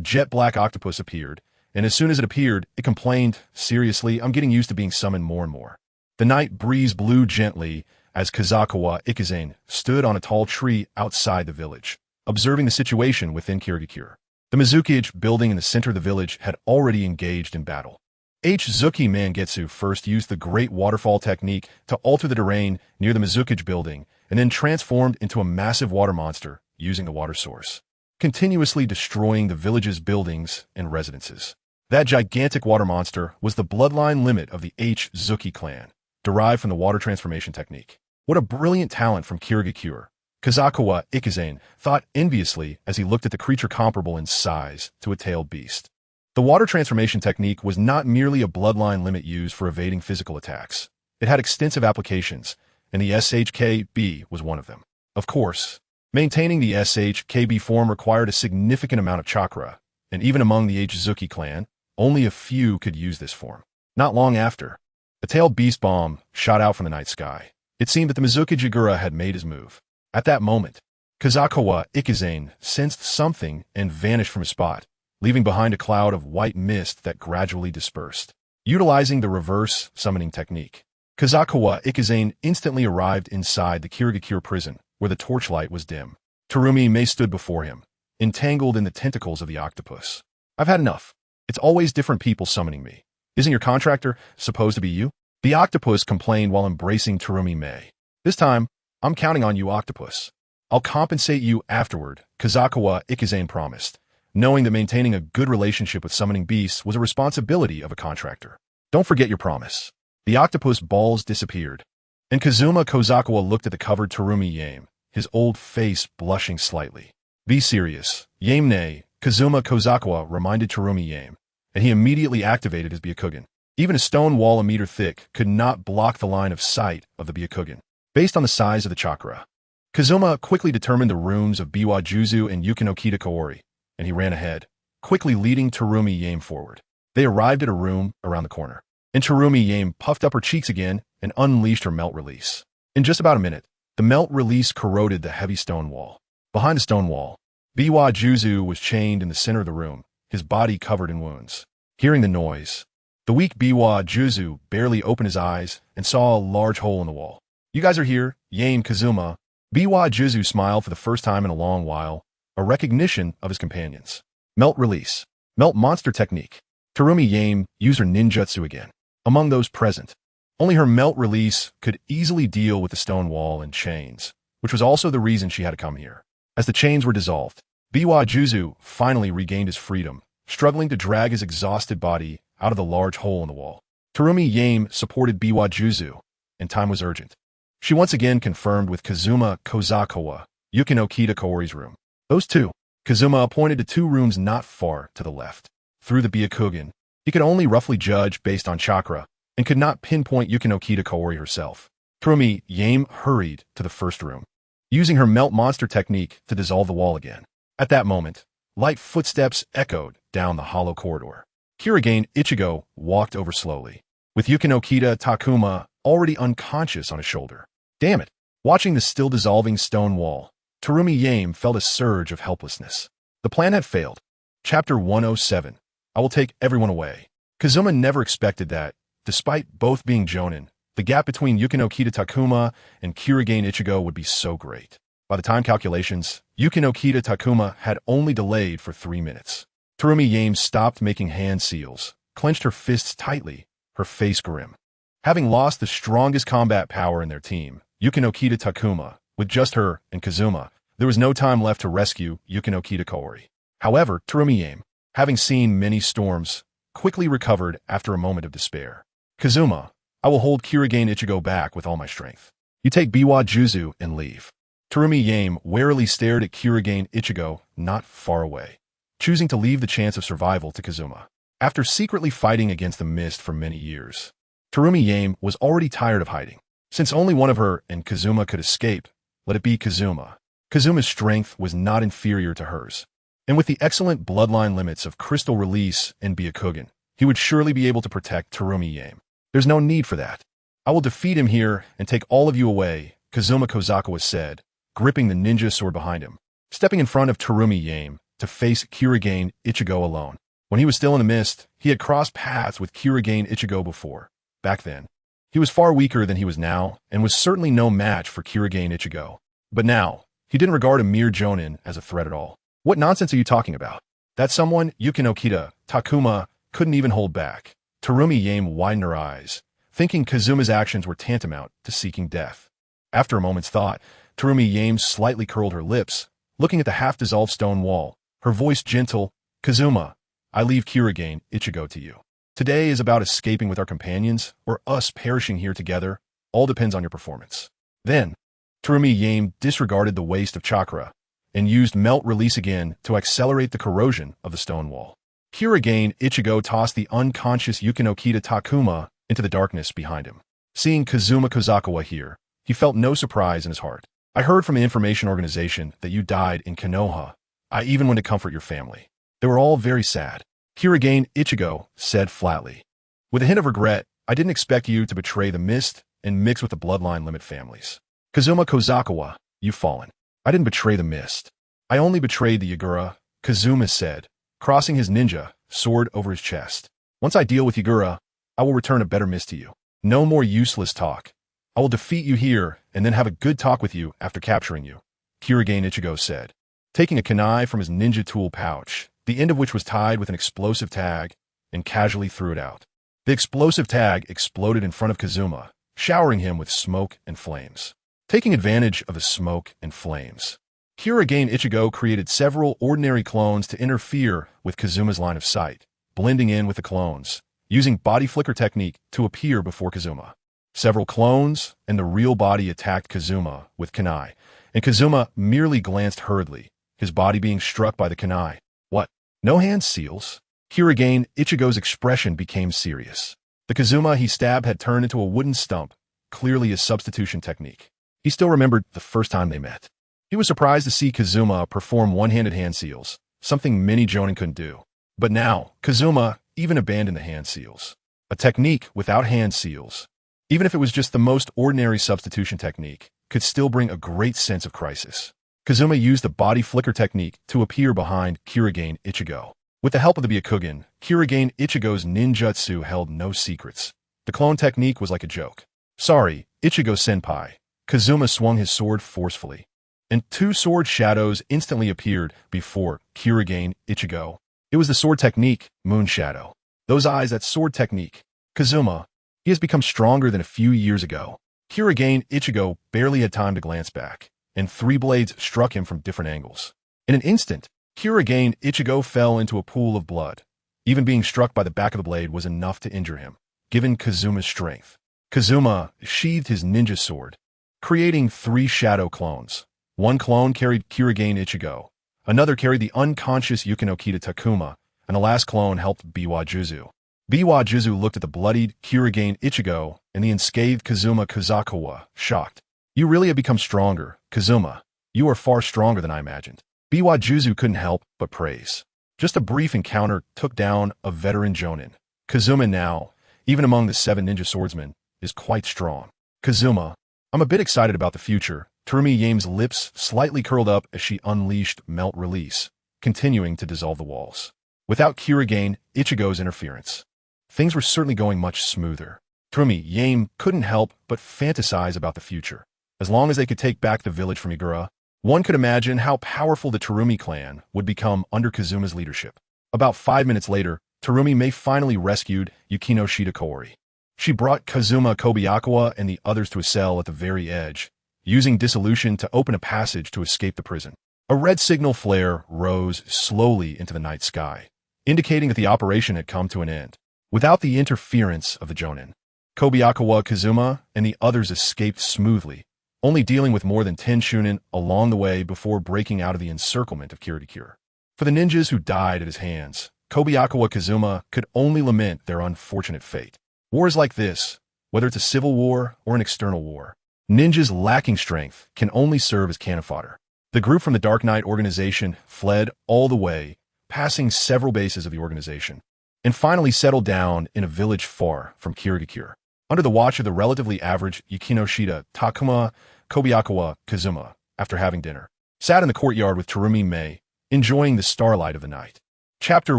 jet-black octopus appeared, and as soon as it appeared, it complained, "Seriously, I'm getting used to being summoned more and more." The night breeze blew gently as Kazukawa Ikizane stood on a tall tree outside the village, observing the situation within Kirigakure. The Mizukage building in the center of the village had already engaged in battle. Zuki Mangetsu first used the Great Waterfall technique to alter the terrain near the Mizukage building and then transformed into a massive water monster using the water source, continuously destroying the village's buildings and residences. That gigantic water monster was the bloodline limit of the Zuki clan, derived from the water transformation technique. What a brilliant talent from Kirigakure! Kazukawa Ikizane thought enviously as he looked at the creature comparable in size to a tailed beast. The water transformation technique was not merely a bloodline limit used for evading physical attacks. It had extensive applications, and the SHKB was one of them. Of course, maintaining the SHKB form required a significant amount of chakra, and even among the Zuki clan, only a few could use this form. Not long after, a tailed beast bomb shot out from the night sky. It seemed that the Mizukage Jigura had made his move. At that moment, Kazukawa Ikizane sensed something and vanished from his spot, leaving behind a cloud of white mist that gradually dispersed. Utilizing the reverse summoning technique, Kazukawa Ikizane instantly arrived inside the Kirigakure prison, where the torchlight was dim. Terumi Mei stood before him, entangled in the tentacles of the octopus. I've had enough. It's always different people summoning me. Isn't your contractor supposed to be you? The octopus complained while embracing Terumi Mei. This time, I'm counting on you, octopus. I'll compensate you afterward, Kazukawa Ikizane promised, knowing that maintaining a good relationship with summoning beasts was a responsibility of a contractor. Don't forget your promise. The octopus balls disappeared, and Kazuma Kozakiwa looked at the covered Terumi Yame, his old face blushing slightly. Be serious, Yame-ne, Kazuma Kozakiwa reminded Terumi Yame, and he immediately activated his Byakugan. Even a stone wall a meter thick could not block the line of sight of the Byakugan. Based on the size of the chakra, Kazuma quickly determined the rooms of Biwa Juzu and Yukinokita Kaori, and he ran ahead, quickly leading Terumi Yame forward. They arrived at a room around the corner, and Terumi Yame puffed up her cheeks again and unleashed her melt release. In just about a minute, the melt release corroded the heavy stone wall. Behind the stone wall, Biwa Juzu was chained in the center of the room, his body covered in wounds. Hearing the noise, the weak Biwa Juzu barely opened his eyes and saw a large hole in the wall. You guys are here, Yame Kazuma. Biwa Juzu smiled for the first time in a long while, a recognition of his companions. Melt release. Melt monster technique. Terumi Yame used her ninjutsu again. Among those present, only her melt release could easily deal with the stone wall and chains, which was also the reason she had to come here. As the chains were dissolved, Biwa Juzu finally regained his freedom, struggling to drag his exhausted body out of the large hole in the wall. Terumi Yame supported Biwa Juzu, and time was urgent. She once again confirmed with Kazuma Kozakiwa, Yukinokita Kaori's room. Those two, Kazuma pointed to two rooms not far to the left. Through the Byakugan, he could only roughly judge based on chakra and could not pinpoint Yukinokita Kaori herself. Terumi Yame hurried to the first room, using her melt monster technique to dissolve the wall again. At that moment, light footsteps echoed down the hollow corridor. Kirigane Ichigo walked over slowly, with Yukinokita Takuma already unconscious on his shoulder. Damn it! Watching the still dissolving stone wall, Terumi Yame felt a surge of helplessness. The plan had failed. Chapter 107. I will take everyone away. Kazuma never expected that, despite both being jonin, the gap between Yukinokita Takuma and Kirigane Ichigo would be so great. By the time calculations, Yukinokita Takuma had only delayed for 3 minutes. Terumi Yame stopped making hand seals, clenched her fists tightly, her face grim. Having lost the strongest combat power in their team, Yukinokita Takuma, with just her and Kazuma, there was no time left to rescue Yukinokita Kaori. However, Terumi Yame, having seen many storms, quickly recovered after a moment of despair. Kazuma, I will hold Kirigane Ichigo back with all my strength. You take Biwa Juzu and leave. Terumi Yame warily stared at Kirigane Ichigo not far away, choosing to leave the chance of survival to Kazuma. After secretly fighting against the mist for many years, Terumi Yame was already tired of hiding. Since only one of her and Kazuma could escape, let it be Kazuma. Kazuma's strength was not inferior to hers, and with the excellent bloodline limits of CrystalRelease and Byakugan, he would surely be able to protect Terumi Yame. There's no need for that. I will defeat him here and take all of you away, Kazuma Kozakiwa said, gripping the ninja sword behind him, stepping in front of Terumi Yame to face Kirigane Ichigo alone. When he was still in the mist, he had crossed paths with Kirigane Ichigo before. Back then, He was far weaker than he was now, and was certainly no match for Kirigane Ichigo. But now, he didn't regard a mere jonin as a threat at all. What nonsense are you talking about? That someone, Yuki no Kita, Takuma, couldn't even hold back. Terumi Yame widened her eyes, thinking Kazuma's actions were tantamount to seeking death. After a moment's thought, Terumi Yame slightly curled her lips, looking at the half-dissolved stone wall, her voice gentle. Kazuma, I leave Kirigane Ichigo to you. Today is about escaping with our companions, or us perishing here together. All depends on your performance. Then, Terumi Yame disregarded the waste of chakra, and used Melt Release again to accelerate the corrosion of the stone wall. Kirigane Ichigo tossed the unconscious Yuki no Kita Takuma into the darkness behind him. Seeing Kazuma Kozakawa here, he felt no surprise in his heart. I heard from an information organization that you died in Konoha. I even went to comfort your family. They were all very sad. Kirigane Ichigo said flatly. With a hint of regret, I didn't expect you to betray the mist and mix with the bloodline limit families. Kazuma Kozakawa, you've fallen. I didn't betray the mist. I only betrayed the Yagura, Kazuma said, crossing his ninja sword over his chest. Once I deal with Yagura, I will return a better mist to you. No more useless talk. I will defeat you here and then have a good talk with you after capturing you, Kirigane Ichigo said. Taking a kunai from his ninja tool pouch, the end of which was tied with an explosive tag, and casually threw it out. The explosive tag exploded in front of Kazuma, showering him with smoke and flames. Taking advantage of the smoke and flames, Kirigane Ichigo created several ordinary clones to interfere with Kazuma's line of sight, blending in with the clones, using body flicker technique to appear before Kazuma. Several clones and the real body attacked Kazuma with kunai, and Kazuma merely glanced hurriedly, his body being struck by the kunai. What? No hand seals? Kirigane Ichigo's expression became serious. The Kazuma he stabbed had turned into a wooden stump, clearly a substitution technique. He still remembered the first time they met. He was surprised to see Kazuma perform one-handed hand seals, something many jonin couldn't do. But now, Kazuma even abandoned the hand seals. A technique without hand seals, even if it was just the most ordinary substitution technique, could still bring a great sense of crisis. Kazuma used the body flicker technique to appear behind Kirigane Ichigo. With the help of the Byakugan, Kirigane Ichigo's ninjutsu held no secrets. The clone technique was like a joke. Sorry, Ichigo-senpai. Kazuma swung his sword forcefully, and two sword shadows instantly appeared before Kirigane Ichigo. It was the sword technique, Moon Shadow. Those eyes, that sword technique. Kazuma, he has become stronger than a few years ago. Kirigane Ichigo barely had time to glance back, and three blades struck him from different angles. In an instant, Kirigane Ichigo fell into a pool of blood. Even being struck by the back of the blade was enough to injure him, given Kazuma's strength. Kazuma sheathed his ninja sword, creating three shadow clones. One clone carried Kirigane Ichigo, another carried the unconscious Yuki no Kita Takuma, and the last clone helped Biwa Juzu. Biwa Juzu looked at the bloodied Kirigane Ichigo and the unscathed Kazuma Kozakawa, shocked. You really have become stronger, Kazuma. You are far stronger than I imagined. Biwa Juzu couldn't help but praise. Just a brief encounter took down a veteran jonin. Kazuma now, even among the 7 ninja swordsmen, is quite strong. Kazuma, I'm a bit excited about the future. Terumi Yame's lips slightly curled up as she unleashed Melt Release, continuing to dissolve the walls. Without Kirigane Ichigo's interference, things were certainly going much smoother. Terumi Yame couldn't help but fantasize about the future. As long as they could take back the village from Yagura, one could imagine how powerful the Terumi clan would become under Kazuma's leadership. About 5 minutes later, Terumi May finally rescued Yukino Shitakori. She brought Kazuma Kobayakawa and the others to a cell at the very edge, using dissolution to open a passage to escape the prison. A red signal flare rose slowly into the night sky, indicating that the operation had come to an end. Without the interference of the jonin, Kobayakawa, Kazuma, and the others escaped smoothly, only dealing with more than 10 shunin along the way before breaking out of the encirclement of Kirigane. For the ninjas who died at his hands, Kobayakawa Kazuma could only lament their unfortunate fate. Wars like this, whether it's a civil war or an external war, ninjas lacking strength can only serve as cannon fodder. The group from the Dark Knight organization fled all the way, passing several bases of the organization, and finally settled down in a village far from Kirigane. Under the watch of the relatively average Yukinoshita, Takuma, Kobayakawa, Kazuma, after having dinner, sat in the courtyard with Terumi May, enjoying the starlight of the night. Chapter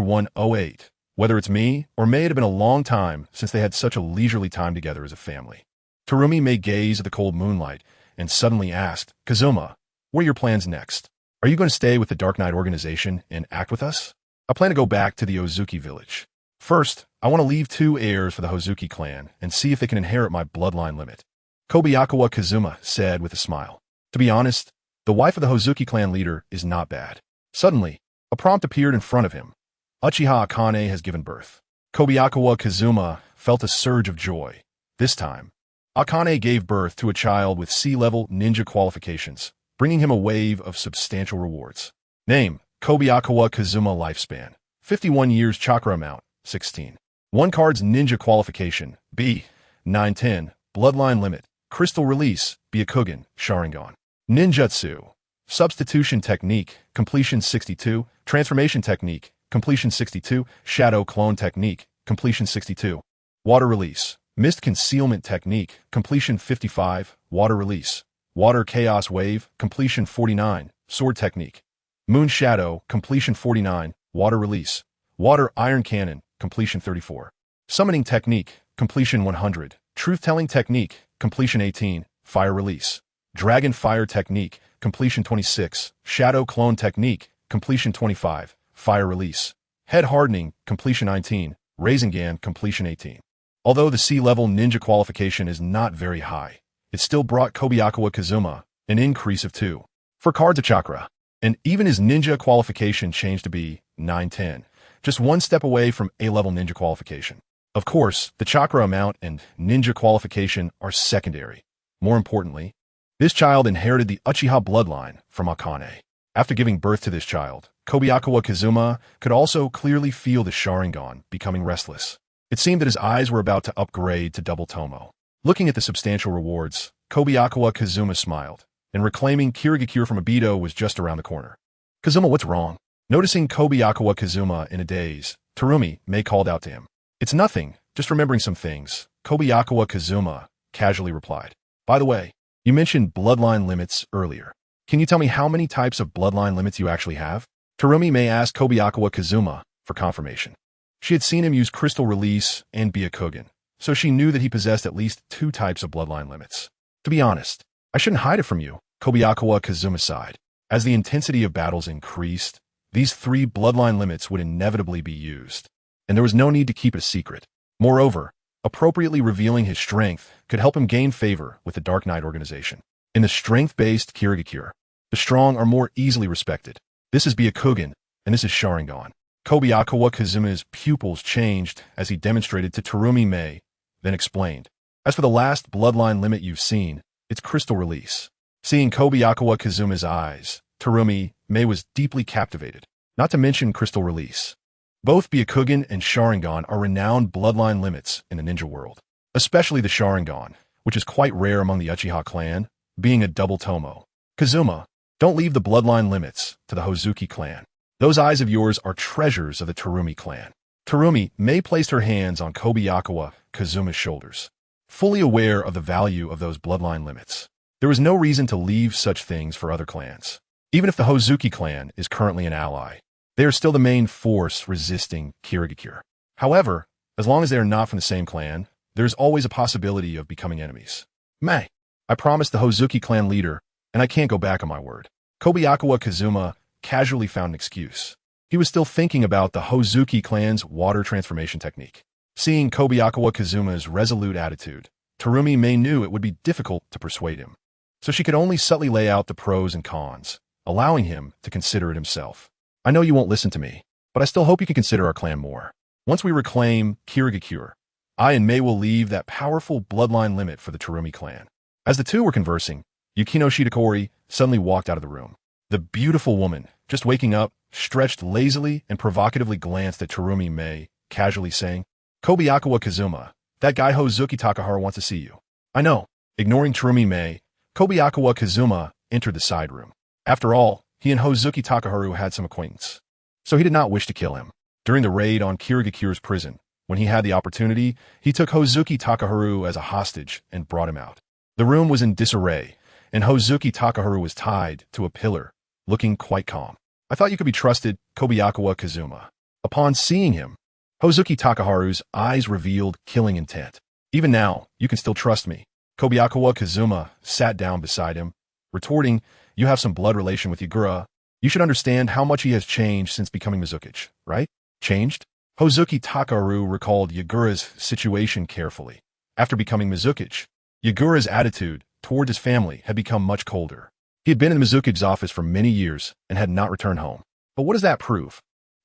108. Whether it's me, or may it have been a long time since they had such a leisurely time together as a family. Terumi may gaze at the cold moonlight and suddenly asked, Kazuma, what are your plans next? Are you going to stay with the Dark Knight organization and act with us? I plan to go back to the Ozuki village. First, I want to leave 2 heirs for the Hozuki clan and see if they can inherit my bloodline limit. Kobayakawa Kazuma said with a smile. To be honest, the wife of the Hozuki clan leader is not bad. Suddenly, a prompt appeared in front of him. Uchiha Akane has given birth. Kobayakawa Kazuma felt a surge of joy. This time, Akane gave birth to a child with C-level ninja qualifications, bringing him a wave of substantial rewards. Name, Kobayakawa Kazuma. Lifespan, 51 years. Chakra amount, 16. 1 card's ninja qualification, B, 910. Bloodline limit, CrystalRelease, Byakugan, Sharingan. Ninjutsu, Substitution Technique, completion 62. Transformation Technique, completion 62. Shadow Clone Technique, completion 62. Water Release, Mist Concealment Technique, completion 55. Water Release, Water Chaos Wave, completion 49. Sword Technique, Moon Shadow, completion 49. Water Release, Water Iron Cannon, completion 34. Summoning Technique, completion 100. Truth-Telling Technique, completion 18. Fire Release, Dragon Fire Technique, completion 26. Shadow Clone Technique, completion 25. Fire Release, Head Hardening, completion 19. Rasengan, completion 18. Although the C-level ninja qualification is not very high, it still brought Kobayakawa Kazuma an increase of 2. For cards of chakra, and even his ninja qualification changed to be 910, just 1 step away from A-level ninja qualification. Of course, the chakra amount and ninja qualification are secondary. More importantly, this child inherited the Uchiha bloodline from Akane. After giving birth to this child, Kobayakawa Kazuma could also clearly feel the Sharingan becoming restless. It seemed that his eyes were about to upgrade to double tomo. Looking at the substantial rewards, Kobayakawa Kazuma smiled, and reclaiming Kirigakure from Obito was just around the corner. Kazuma, what's wrong? Noticing Kobayakawa Kazuma in a daze, Terumi May called out to him. It's nothing, just remembering some things, Kobayakawa Kazuma casually replied. By the way, you mentioned bloodline limits earlier. Can you tell me how many types of bloodline limits you actually have? Terumi May asked Kobayakawa Kazuma for confirmation. She had seen him use CrystalRelease and Byakugan, so she knew that he possessed at least 2 types of bloodline limits. To be honest, I shouldn't hide it from you, Kobayakawa Kazuma sighed. As the intensity of battles increased, these 3 bloodline limits would inevitably be used, and there was no need to keep it a secret. Moreover, appropriately revealing his strength could help him gain favor with the Dark Knight organization. In the strength-based Kirigakure, the strong are more easily respected. This is Byakugan, and this is Sharingan. Kobayakawa Kazuma's pupils changed as he demonstrated to Terumi May, then explained. As for the last bloodline limit you've seen, it's CrystalRelease. Seeing Kobayakawa Kazuma's eyes, Terumi May was deeply captivated, not to mention CrystalRelease. Both Byakugan and Sharingan are renowned bloodline limits in the ninja world, especially the Sharingan, which is quite rare among the Uchiha clan, being a double tomo. Kazuma, don't leave the bloodline limits to the Hozuki clan. Those eyes of yours are treasures of the Terumi clan. Terumi May placed her hands on Kobayakawa Kazuma's shoulders, fully aware of the value of those bloodline limits. There was no reason to leave such things for other clans. Even if the Hozuki clan is currently an ally, they are still the main force resisting Kirigakure. However, as long as they are not from the same clan, there is always a possibility of becoming enemies. May, I promised the Hozuki clan leader, and I can't go back on my word. Kobayakawa Kazuma casually found an excuse. He was still thinking about the Hozuki clan's water transformation technique. Seeing Kobayakawa Kazuma's resolute attitude, Terumi May knew it would be difficult to persuade him, so she could only subtly lay out the pros and cons, allowing him to consider it himself. I know you won't listen to me, but I still hope you can consider our clan more. Once we reclaim Kirigakure, I and May will leave that powerful bloodline limit for the Terumi clan. As the two were conversing, Yukino Shitakori suddenly walked out of the room. The beautiful woman, just waking up, stretched lazily and provocatively glanced at Terumi May, casually saying, Kobayakawa Kazuma, that guy Hozuki Takahara wants to see you. I know. Ignoring Terumi May, Kobayakawa Kazuma entered the side room. After all, he and Hozuki Takaharu had some acquaintance, so he did not wish to kill him. During the raid on Kirigakure's prison, when he had the opportunity, he took Hozuki Takaharu as a hostage and brought him out. The room was in disarray, and Hozuki Takaharu was tied to a pillar, looking quite calm. I thought you could be trusted, Kobayakawa Kazuma. Upon seeing him, Hozuki Takaharu's eyes revealed killing intent. Even now, you can still trust me. Kobayakawa Kazuma sat down beside him, retorting, you have some blood relation with Yagura. You should understand how much he has changed since becoming Mizukichi, right? Changed? Hozuki Takaharu recalled Yagura's situation carefully. After becoming Mizukichi, Yagura's attitude toward his family had become much colder. He had been in the Mizukichi's office for many years and had not returned home. But what does that prove?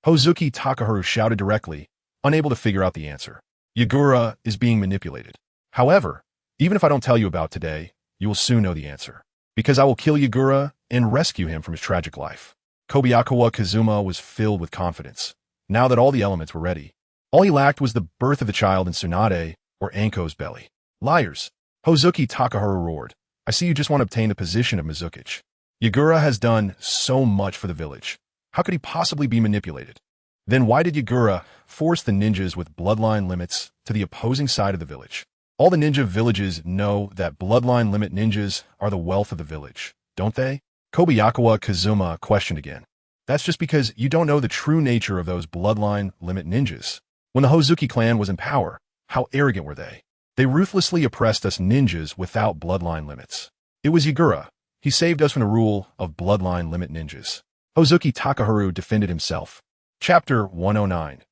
Hozuki Takaharu shouted directly, unable to figure out the answer. Yagura is being manipulated. However, even if I don't tell you about today, you will soon know the answer. Because I will kill Yagura and rescue him from his tragic life. Kobayakawa Kazuma was filled with confidence. Now that all the elements were ready, all he lacked was the birth of the child in Tsunade or Anko's belly. Liars! Hozuki Takaharu roared. I see you just want to obtain the position of Mizukichi. Yagura has done so much for the village. How could he possibly be manipulated? Then why did Yagura force the ninjas with bloodline limits to the opposing side of the village? All the ninja villages know that bloodline limit ninjas are the wealth of the village, don't they? Kobayakawa Kazuma questioned again. That's just because you don't know the true nature of those bloodline limit ninjas. When the Hozuki clan was in power, how arrogant were they? They ruthlessly oppressed us ninjas without bloodline limits. It was Yagura. He saved us from the rule of bloodline limit ninjas. Hozuki Takaharu defended himself. Chapter 109.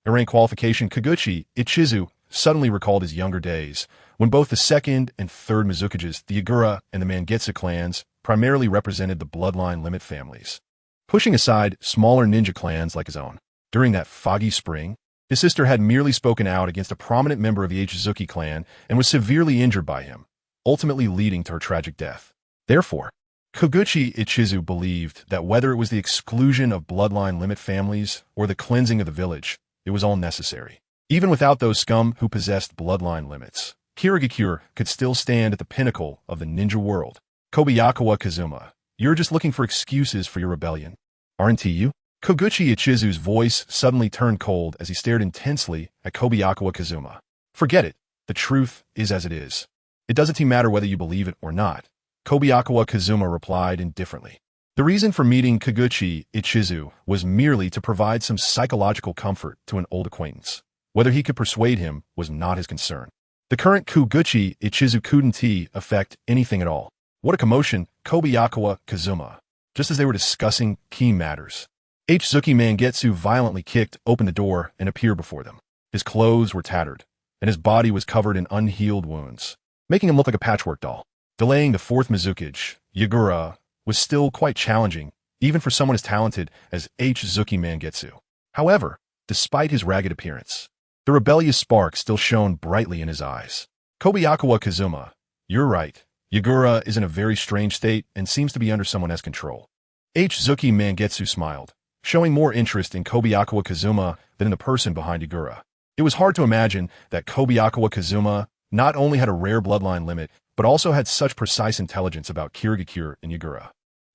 In rank qualification, Kaguchi Ichizu suddenly recalled his younger days, when both the second and third Mizukichis, the Yagura and the Mangetsu clans, primarily represented the bloodline limit families, pushing aside smaller ninja clans like his own. During that foggy spring, his sister had merely spoken out against a prominent member of the Ichizuki clan and was severely injured by him, ultimately leading to her tragic death. Therefore, Kaguchi Ichizu believed that whether it was the exclusion of bloodline limit families or the cleansing of the village, it was all necessary. Even without those scum who possessed bloodline limits, Kirigakure could still stand at the pinnacle of the ninja world. Kobayakawa Kazuma, you're just looking for excuses for your rebellion, aren't you? Kaguchi Ichizu's voice suddenly turned cold as he stared intensely at Kobayakawa Kazuma. Forget it. The truth is as it is. It doesn't matter whether you believe it or not. Kobayakawa Kazuma replied indifferently. The reason for meeting Kaguchi Ichizu was merely to provide some psychological comfort to an old acquaintance. Whether he could persuade him was not his concern. The current Kaguchi Ichizu couldn't affect anything at all. What a commotion, Kobayakawa Kazuma. Just as they were discussing key matters, Ichizuki Mangetsu violently kicked open the door and appeared before them. His clothes were tattered, and his body was covered in unhealed wounds, making him look like a patchwork doll. Delaying the fourth Mizukichi, Yagura, was still quite challenging, even for someone as talented as Ichizuki Mangetsu. However, despite his ragged appearance, the rebellious spark still shone brightly in his eyes. Kobayakawa Kazuma, you're right. Yagura is in a very strange state and seems to be under someone else's control. Ichizuki Mangetsu smiled, showing more interest in Kobayakawa Kazuma than in the person behind Yagura. It was hard to imagine that Kobayakawa Kazuma not only had a rare bloodline limit, but also had such precise intelligence about Kirigakure and Yagura.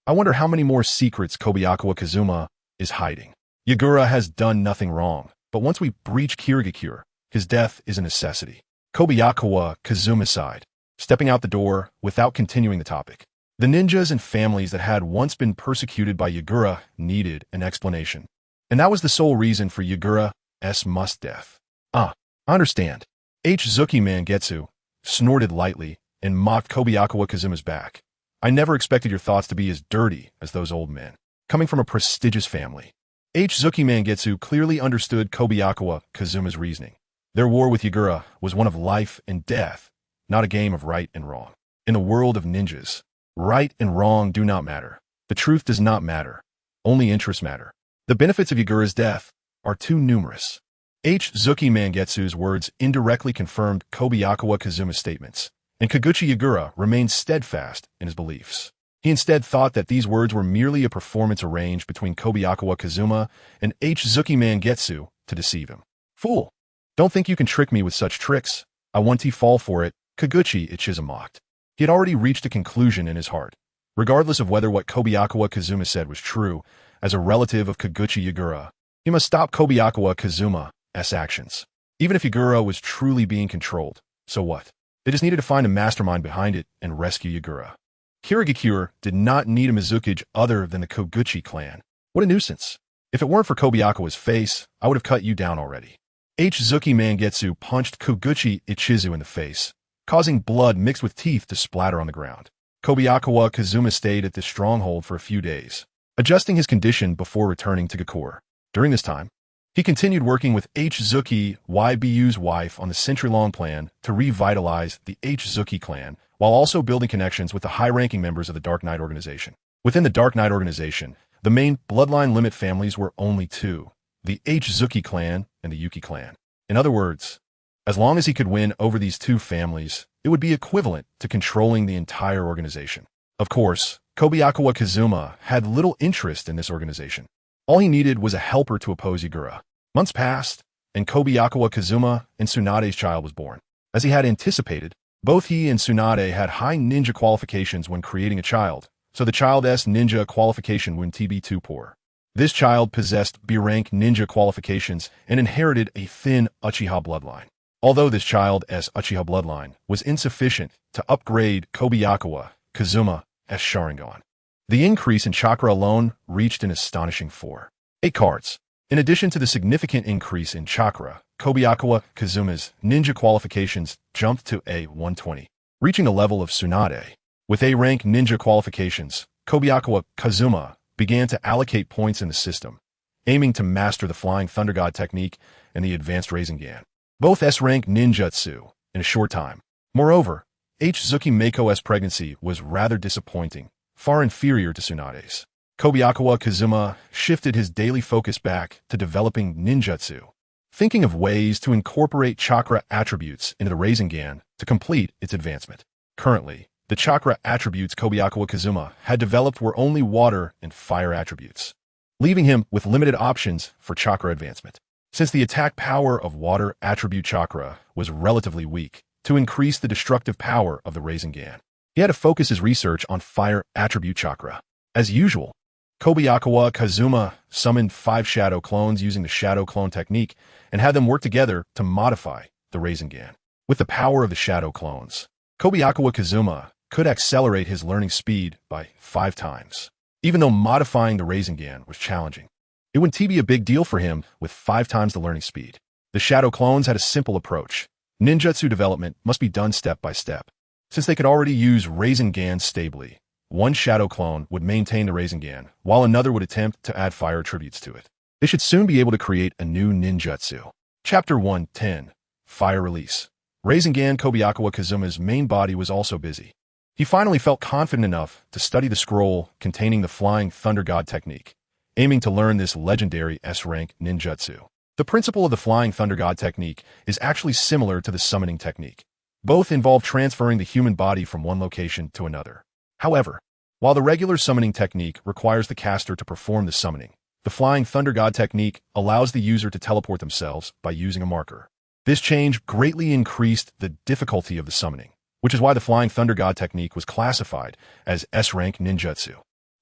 I wonder how many more secrets Kobayakawa Kazuma is hiding. Yagura has done nothing wrong, but once we breach Kirigakure, his death is a necessity. Kobayakawa Kazuma sighed, stepping out the door without continuing the topic. The ninjas and families that had once been persecuted by Yagura needed an explanation. And that was the sole reason for Yagura's must death. I understand. Ichizuki Mangetsu snorted lightly and mocked Kobayakawa Kazuma's back. I never expected your thoughts to be as dirty as those old men, coming from a prestigious family. Ichizuki Mangetsu clearly understood Kobayakawa Kazuma's reasoning. Their war with Yagura was one of life and death, not a game of right and wrong. In the world of ninjas, right and wrong do not matter. The truth does not matter. Only interests matter. The benefits of Yagura's death are too numerous. Ichizuki Mangetsu's words indirectly confirmed Kobayakawa Kazuma's statements, and Kaguchi Yagura remained steadfast in his beliefs. He instead thought that these words were merely a performance arranged between Kobayakawa Kazuma and Ichizuki Mangetsu to deceive him. Fool! Don't think you can trick me with such tricks. I want to fall for it, Kaguchi Ichizu mocked. He had already reached a conclusion in his heart. Regardless of whether what Kobayakawa Kazuma said was true, as a relative of Kaguchi Yagura, he must stop Kobayakawa Kazuma's actions. Even if Yagura was truly being controlled, so what? They just needed to find a mastermind behind it and rescue Yagura. Kirigakure did not need a Mizukichi other than the Koguchi clan. What a nuisance. If it weren't for Kobayakawa's face, I would have cut you down already. Zuki Mangetsu punched Koguchi Ichizu in the face, causing blood mixed with teeth to splatter on the ground. Kobayakawa Kazuma stayed at this stronghold for a few days, adjusting his condition before returning to Gakure. During this time, he continued working with Zuki Yu's wife on the century-long plan to revitalize the Zuki clan, while also building connections with the high-ranking members of the Dark Knight organization. Within the Dark Knight organization, the main bloodline limit families were only two, the Zuki clan and the Yuki clan. In other words, as long as he could win over these two families, it would be equivalent to controlling the entire organization. Of course, Kobayakawa Kazuma had little interest in this organization. All he needed was a helper to oppose Yagura. Months passed, and Kobayakawa Kazuma and Tsunade's child was born. As he had anticipated, both he and Tsunade had high ninja qualifications when creating a child, so the child's ninja qualification would be too poor. This child possessed B-rank ninja qualifications and inherited a thin Uchiha bloodline. Although this child's Uchiha bloodline was insufficient to upgrade Kobayakawa Kazuma's Sharingan, the increase in chakra alone reached an astonishing 8 cards. In addition to the significant increase in chakra, Kobayakawa Kazuma's ninja qualifications jumped to A120, reaching the level of Tsunade. With A-rank ninja qualifications, Kobayakawa Kazuma began to allocate points in the system, aiming to master the Flying Thunder God technique and the advanced Rasengan, both S-rank ninjutsu, in a short time. Moreover, Zuki Mako's pregnancy was rather disappointing, far inferior to Tsunade's. Kobayakawa Kazuma shifted his daily focus back to developing ninjutsu, thinking of ways to incorporate chakra attributes into the Rasengan to complete its advancement. Currently, the chakra attributes Kobayakawa Kazuma had developed were only water and fire attributes, leaving him with limited options for chakra advancement. Since the attack power of water attribute chakra was relatively weak, to increase the destructive power of the Rasengan, he had to focus his research on fire attribute chakra. As usual, Kobayakawa Kazuma summoned 5 shadow clones using the shadow clone technique and had them work together to modify the Rasengan. With the power of the shadow clones, Kobayakawa Kazuma could accelerate his learning speed by 5 times. Even though modifying the Rasengan was challenging, it wouldn't be a big deal for him with 5 times the learning speed. The shadow clones had a simple approach. Ninjutsu development must be done step by step. Since they could already use Rasengan stably, one shadow clone would maintain the Rasengan, while another would attempt to add fire attributes to it. They should soon be able to create a new ninjutsu. Chapter 110. Fire Release. Rasengan Kobayakawa Kazuma's main body was also busy. He finally felt confident enough to study the scroll containing the Flying Thunder God technique, aiming to learn this legendary S-rank ninjutsu. The principle of the Flying Thunder God technique is actually similar to the summoning technique. Both involve transferring the human body from one location to another. However, while the regular summoning technique requires the caster to perform the summoning, the Flying Thunder God technique allows the user to teleport themselves by using a marker. This change greatly increased the difficulty of the summoning, which is why the Flying Thunder God technique was classified as S-rank ninjutsu.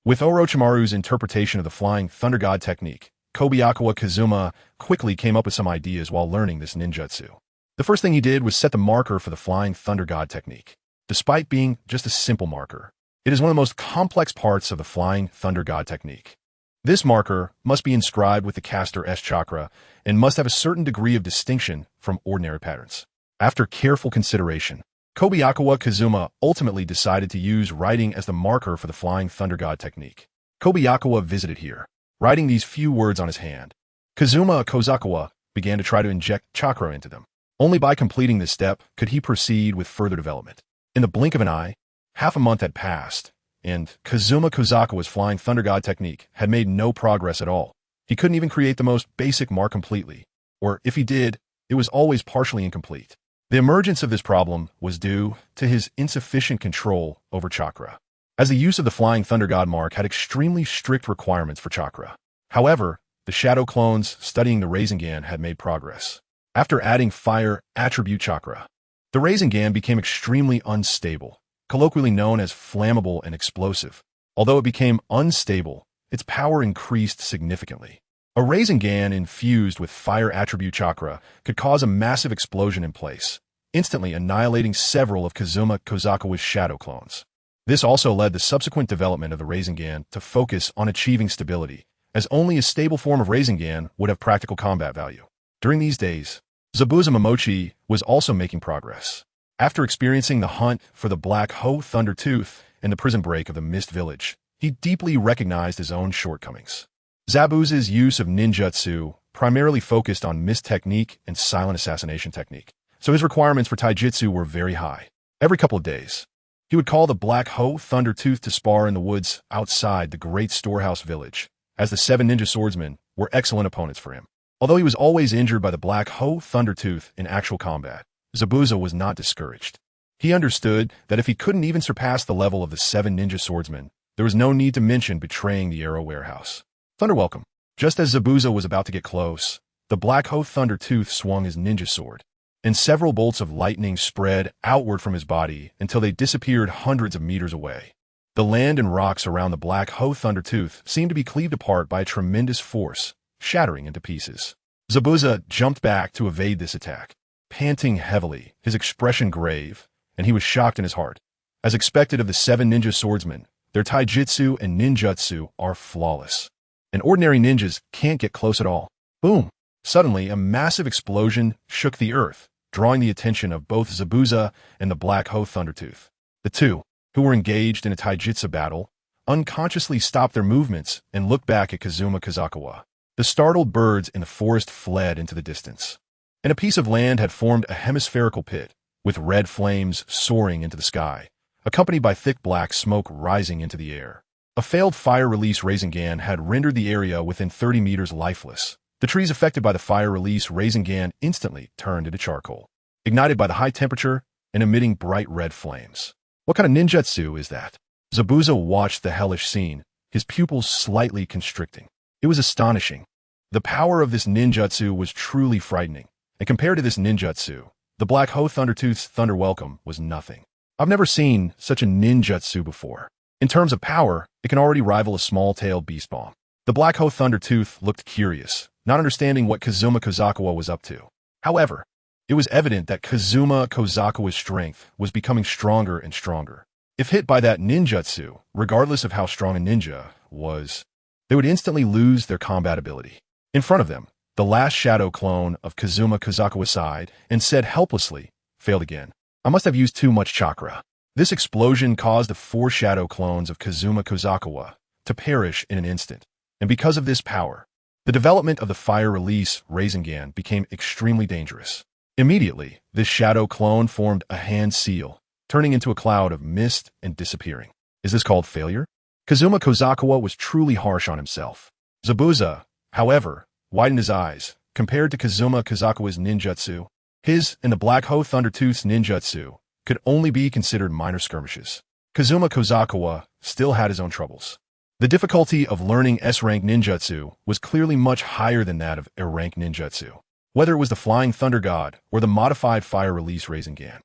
With Orochimaru's interpretation of the Flying Thunder God technique, Kobayakawa Kazuma quickly came up with some ideas while learning this ninjutsu. The first thing he did was set the marker for the Flying Thunder God technique. Despite being just a simple marker, it is one of the most complex parts of the Flying Thunder God technique. This marker must be inscribed with the caster's chakra and must have a certain degree of distinction from ordinary patterns. After careful consideration, Kobayakawa Kazuma ultimately decided to use writing as the marker for the Flying Thunder God technique. Kobayakawa visited here, writing these few words on his hand. Kazuma Kozakawa began to try to inject chakra into them. Only by completing this step could he proceed with further development. In the blink of an eye, half a month had passed, and Kazuma Kozakawa's Flying Thunder God technique had made no progress at all. He couldn't even create the most basic mark completely, or if he did, it was always partially incomplete. The emergence of this problem was due to his insufficient control over chakra, as the use of the Flying Thunder God mark had extremely strict requirements for chakra. However, the shadow clones studying the Rasengan had made progress. After adding fire attribute chakra, the Rasengan became extremely unstable, colloquially known as flammable and explosive. Although it became unstable, its power increased significantly. A Rasengan infused with fire attribute chakra could cause a massive explosion in place, instantly annihilating several of Kazuma Kozakawa's shadow clones. This also led the subsequent development of the Rasengan to focus on achieving stability, as only a stable form of Rasengan would have practical combat value. During these days, Zabuza Momochi was also making progress. After experiencing the hunt for the Black Hoe Thunder Tooth and the prison break of the Mist Village, he deeply recognized his own shortcomings. Zabuza's use of ninjutsu primarily focused on mist technique and silent assassination technique, so his requirements for taijutsu were very high. Every couple of days, he would call the Black Hoe Thunder Tooth to spar in the woods outside the great storehouse village, as the 7 ninja swordsmen were excellent opponents for him. Although he was always injured by the Black Hoe Thunder Tooth in actual combat, Zabuza was not discouraged. He understood that if he couldn't even surpass the level of the 7 ninja swordsmen, there was no need to mention betraying the Arrow Warehouse. Thunder welcome. Just as Zabuza was about to get close, the Black Hoe Thunder Tooth swung his ninja sword, and several bolts of lightning spread outward from his body until they disappeared hundreds of meters away. The land and rocks around the Black Hoe Thunder Tooth seemed to be cleaved apart by a tremendous force, shattering into pieces. Zabuza jumped back to evade this attack, panting heavily, his expression grave, and he was shocked in his heart. As expected of the 7 ninja swordsmen, their taijutsu and ninjutsu are flawless, and ordinary ninjas can't get close at all. Boom! Suddenly, a massive explosion shook the earth, drawing the attention of both Zabuza and the Black Hoe Thundertooth. The two, who were engaged in a taijutsu battle, unconsciously stopped their movements and looked back at Kazukawa. The startled birds in the forest fled into the distance, and a piece of land had formed a hemispherical pit, with red flames soaring into the sky, accompanied by thick black smoke rising into the air. A failed fire release Rasengan had rendered the area within 30 meters lifeless. The trees affected by the fire release Rasengan instantly turned into charcoal, ignited by the high temperature and emitting bright red flames. What kind of ninjutsu is that? Zabuza watched the hellish scene, his pupils slightly constricting. It was astonishing. The power of this ninjutsu was truly frightening, and compared to this ninjutsu, the Black Hoe Thundertooth's Thunder Welcome was nothing. I've never seen such a ninjutsu before. In terms of power, it can already rival a small-tailed beast bomb. The Black Hoe Thundertooth looked curious, not understanding what Kazukawa was up to. However, it was evident that Kazukawa's strength was becoming stronger and stronger. If hit by that ninjutsu, regardless of how strong a ninja was, they would instantly lose their combat ability. In front of them, the last shadow clone of Kazukawa sighed and said helplessly, "Failed again. I must have used too much chakra." This explosion caused the 4 shadow clones of Kazukawa to perish in an instant, and because of this power, the development of the fire release Rasengan became extremely dangerous. Immediately, this shadow clone formed a hand seal, turning into a cloud of mist and disappearing. Is this called failure? Kazukawa was truly harsh on himself. Zabuza, however, widened his eyes. Compared to Kazukawa's ninjutsu, his and the Black Hoe Thundertooth's ninjutsu could only be considered minor skirmishes. Kazukawa still had his own troubles. The difficulty of learning S-rank ninjutsu was clearly much higher than that of A-rank ninjutsu, whether it was the Flying Thunder God or the modified fire release Rasengan.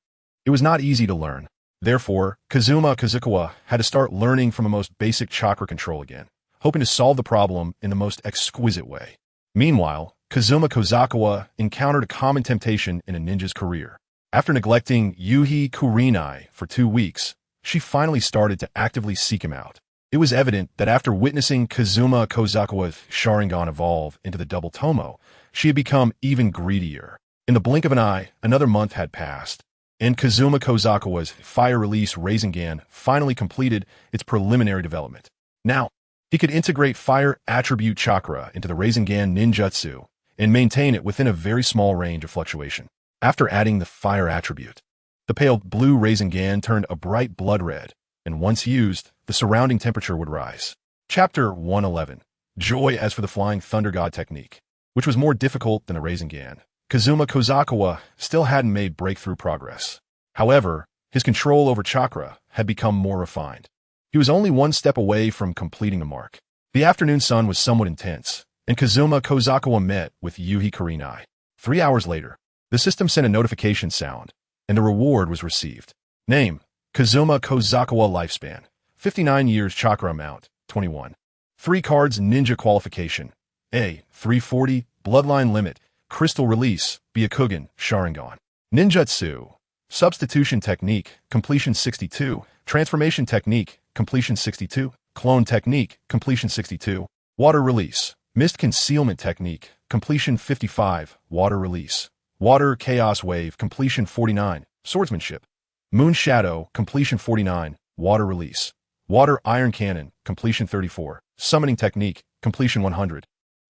It was not easy to learn. Therefore, Kazukawa had to start learning from a most basic chakra control again, hoping to solve the problem in the most exquisite way. Meanwhile, Kazukawa encountered a common temptation in a ninja's career. After neglecting Yuhi Kurinai for 2 weeks, she finally started to actively seek him out. It was evident that after witnessing Kazukawa's Sharingan evolve into the double Tomo, she had become even greedier. In the blink of an eye, another month had passed, and Kazukawa's fire release Rasengan finally completed its preliminary development. Now, he could integrate fire attribute chakra into the Rasengan ninjutsu and maintain it within a very small range of fluctuation. After adding the fire attribute, the pale blue Rasengan turned a bright blood red, and once used, the surrounding temperature would rise. Chapter 111. Joy as for the Flying Thunder God technique, which was more difficult than a Rasengan. Kazukawa still hadn't made breakthrough progress. However, his control over chakra had become more refined. He was only 1 step away from completing the mark. The afternoon sun was somewhat intense, and Kazukawa met with Yuhi Kurinai. 3 hours later, the system sent a notification sound, and the reward was received. Name: Kazukawa lifespan, 59 years, chakra amount, 21. 3 cards ninja qualification. A. 340, bloodline limit, CrystalRelease, Byakugan, Sharingan. Ninjutsu, substitution technique, completion 62, transformation technique, completion 62, clone technique, completion 62, water release, mist concealment technique, completion 55, water release. Water chaos wave, completion 49, swordsmanship. Moon shadow, completion 49, water release. Water iron cannon, completion 34, summoning technique, completion 100.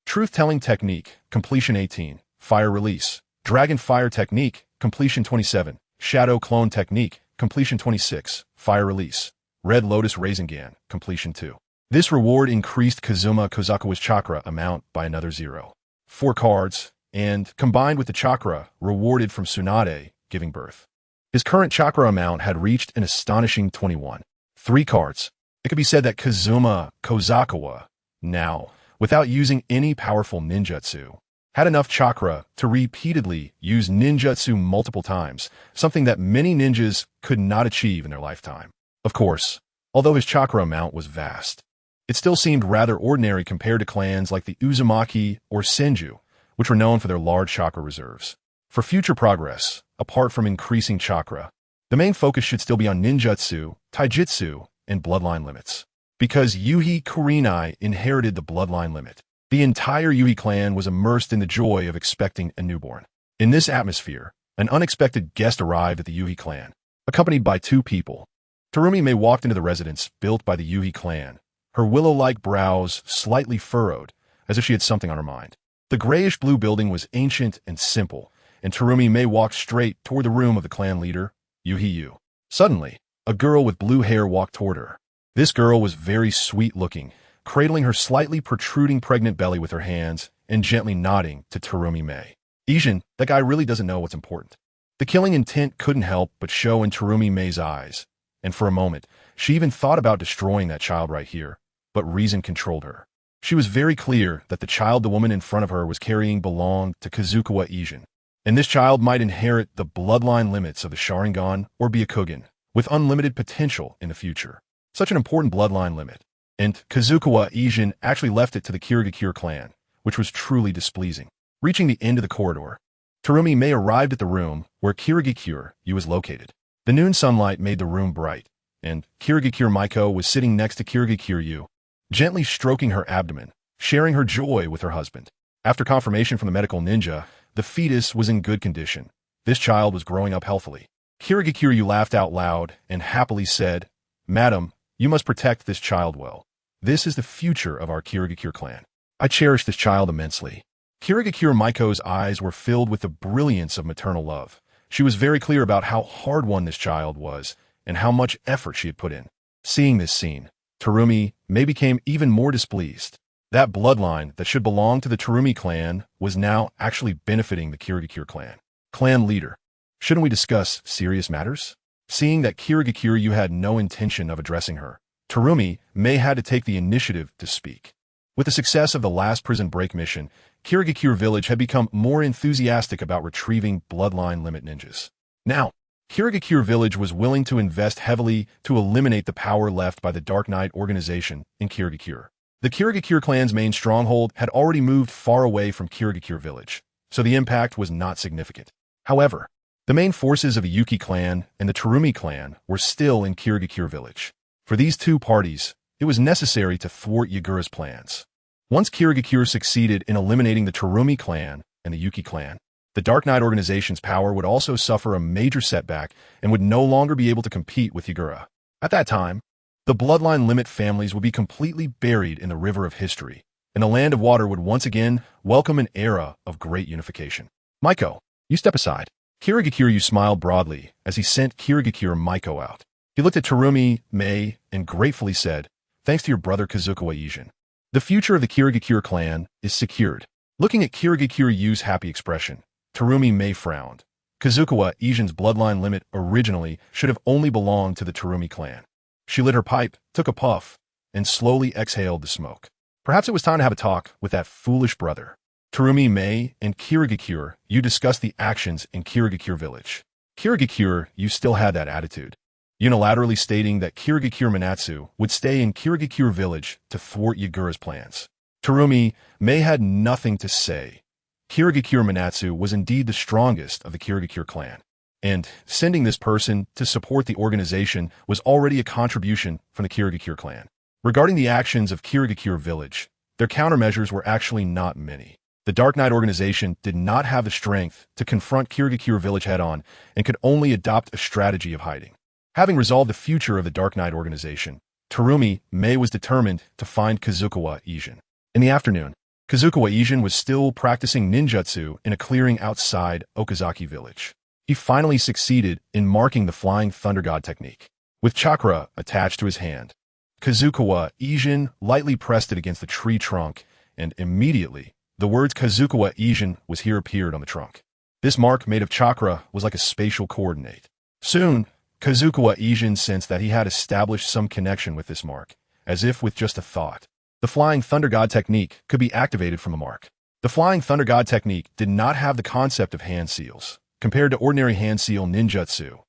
Truth-telling technique, completion 18, fire release. Dragon fire technique, completion 27. Shadow clone technique, completion 26, fire release. Red lotus Rasengan, completion 2. This reward increased Kozakuwa's chakra amount by another 0. 4 cards, and, combined with the chakra rewarded from Tsunade, giving birth. His current chakra amount had reached an astonishing 21. 3 cards. It could be said that Kozakuwa, now, without using any powerful ninjutsu, had enough chakra to repeatedly use ninjutsu multiple times, something that many ninjas could not achieve in their lifetime. Of course, although his chakra amount was vast, it still seemed rather ordinary compared to clans like the Uzumaki or Senju, which were known for their large chakra reserves. For future progress, apart from increasing chakra, the main focus should still be on ninjutsu, taijutsu, and bloodline limits. Because UserKominami inherited the bloodline limit, the entire Yui clan was immersed in the joy of expecting a newborn. In this atmosphere, an unexpected guest arrived at the Yui clan, accompanied by 2 people. Terumi Mei walked into the residence built by the Yui clan, her willow-like brows slightly furrowed, as if she had something on her mind. The grayish-blue building was ancient and simple, and Terumi Mei walked straight toward the room of the clan leader, Yu. Suddenly, a girl with blue hair walked toward her. This girl was very sweet-looking, cradling her slightly protruding pregnant belly with her hands and gently nodding to Terumi Mei. Ijin, that guy really doesn't know what's important. The killing intent couldn't help but show in Terumi Mei's eyes, and for a moment, she even thought about destroying that child right here, but reason controlled her. She was very clear that the child the woman in front of her was carrying belonged to Kazukawa Ijin, and this child might inherit the bloodline limits of the Sharingan or be a Kugen, with unlimited potential in the future. Such an important bloodline limit. And Kazukawa Ijin actually left it to the Kirigakure clan, which was truly displeasing. Reaching the end of the corridor, Terumi Mei arrived at the room where Kirigakure was located. The noon sunlight made the room bright, and Kirigakure Maiko was sitting next to Kirigakure, gently stroking her abdomen, sharing her joy with her husband. After confirmation from the medical ninja, the fetus was in good condition. This child was growing up healthily. Kirigakure laughed out loud and happily said, "Madam, you must protect this child well. This is the future of our Kirigakure clan. I cherish this child immensely." Kirigakure Maiko's eyes were filled with the brilliance of maternal love. She was very clear about how hard-won this child was and how much effort she had put in. Seeing this scene, Terumi Mei became even more displeased. That bloodline that should belong to the Terumi clan was now actually benefiting the Kirigakure clan. Clan leader, shouldn't we discuss serious matters? Seeing that Kirigakure had no intention of addressing her, Terumi Mei had to take the initiative to speak. With the success of the last prison break mission, Kirigakure village had become more enthusiastic about retrieving bloodline limit ninjas. Now, Kirigakure village was willing to invest heavily to eliminate the power left by the Dark Knight organization in Kirigakure. The Kirigakure clan's main stronghold had already moved far away from Kirigakure village, so the impact was not significant. However, the main forces of the Yuki clan and the Terumi clan were still in Kirigakure village. For these 2 parties, it was necessary to thwart Yagura's plans. Once Kirigakure succeeded in eliminating the Terumi clan and the Yuki clan, the Dark Knight organization's power would also suffer a major setback and would no longer be able to compete with Yagura. At that time, the bloodline limit families would be completely buried in the river of history, and the Land of Water would once again welcome an era of great unification. "Maiko, you step aside." Kirigakure smiled broadly as he sent Kirigakure Maiko out. He looked at Terumi Mei and gratefully said, "Thanks to your brother Kazukawa Ijin, the future of the Kirigakure clan is secured." Looking at Kirigakure's happy expression, Terumi Mei frowned. Kazukawa Ijin's bloodline limit originally should have only belonged to the Terumi clan. She lit her pipe, took a puff, and slowly exhaled the smoke. Perhaps it was time to have a talk with that foolish brother. Terumi Mei and Kirigakure discussed the actions in Kirigakure village. Kirigakure still had that attitude, unilaterally stating that Kirigakure Manatsu would stay in Kirigakure village to thwart Yagura's plans. Terumi Mei had nothing to say. Kirigakure Manatsu was indeed the strongest of the Kirigakure clan, and sending this person to support the organization was already a contribution from the Kirigakure clan. Regarding the actions of Kirigakure village, their countermeasures were actually not many. The Dark Knight organization did not have the strength to confront Kirigakure village head-on and could only adopt a strategy of hiding. Having resolved the future of the Dark Knight organization, Terumi Mei was determined to find Kazukawa Ijin. In the afternoon, Kazukawa Ijin was still practicing ninjutsu in a clearing outside Okazaki village. He finally succeeded in marking the Flying Thunder God technique. With chakra attached to his hand, Kazukawa Ijin lightly pressed it against the tree trunk, and immediately, the words Kazukawa Ijin was here appeared on the trunk. This mark made of chakra was like a spatial coordinate. Soon, Kazukawa Ijin sensed that he had established some connection with this mark, as if with just a thought. The Flying Thunder God technique could be activated from a mark. The Flying Thunder God technique did not have the concept of hand seals. Compared to ordinary hand seal ninjutsu,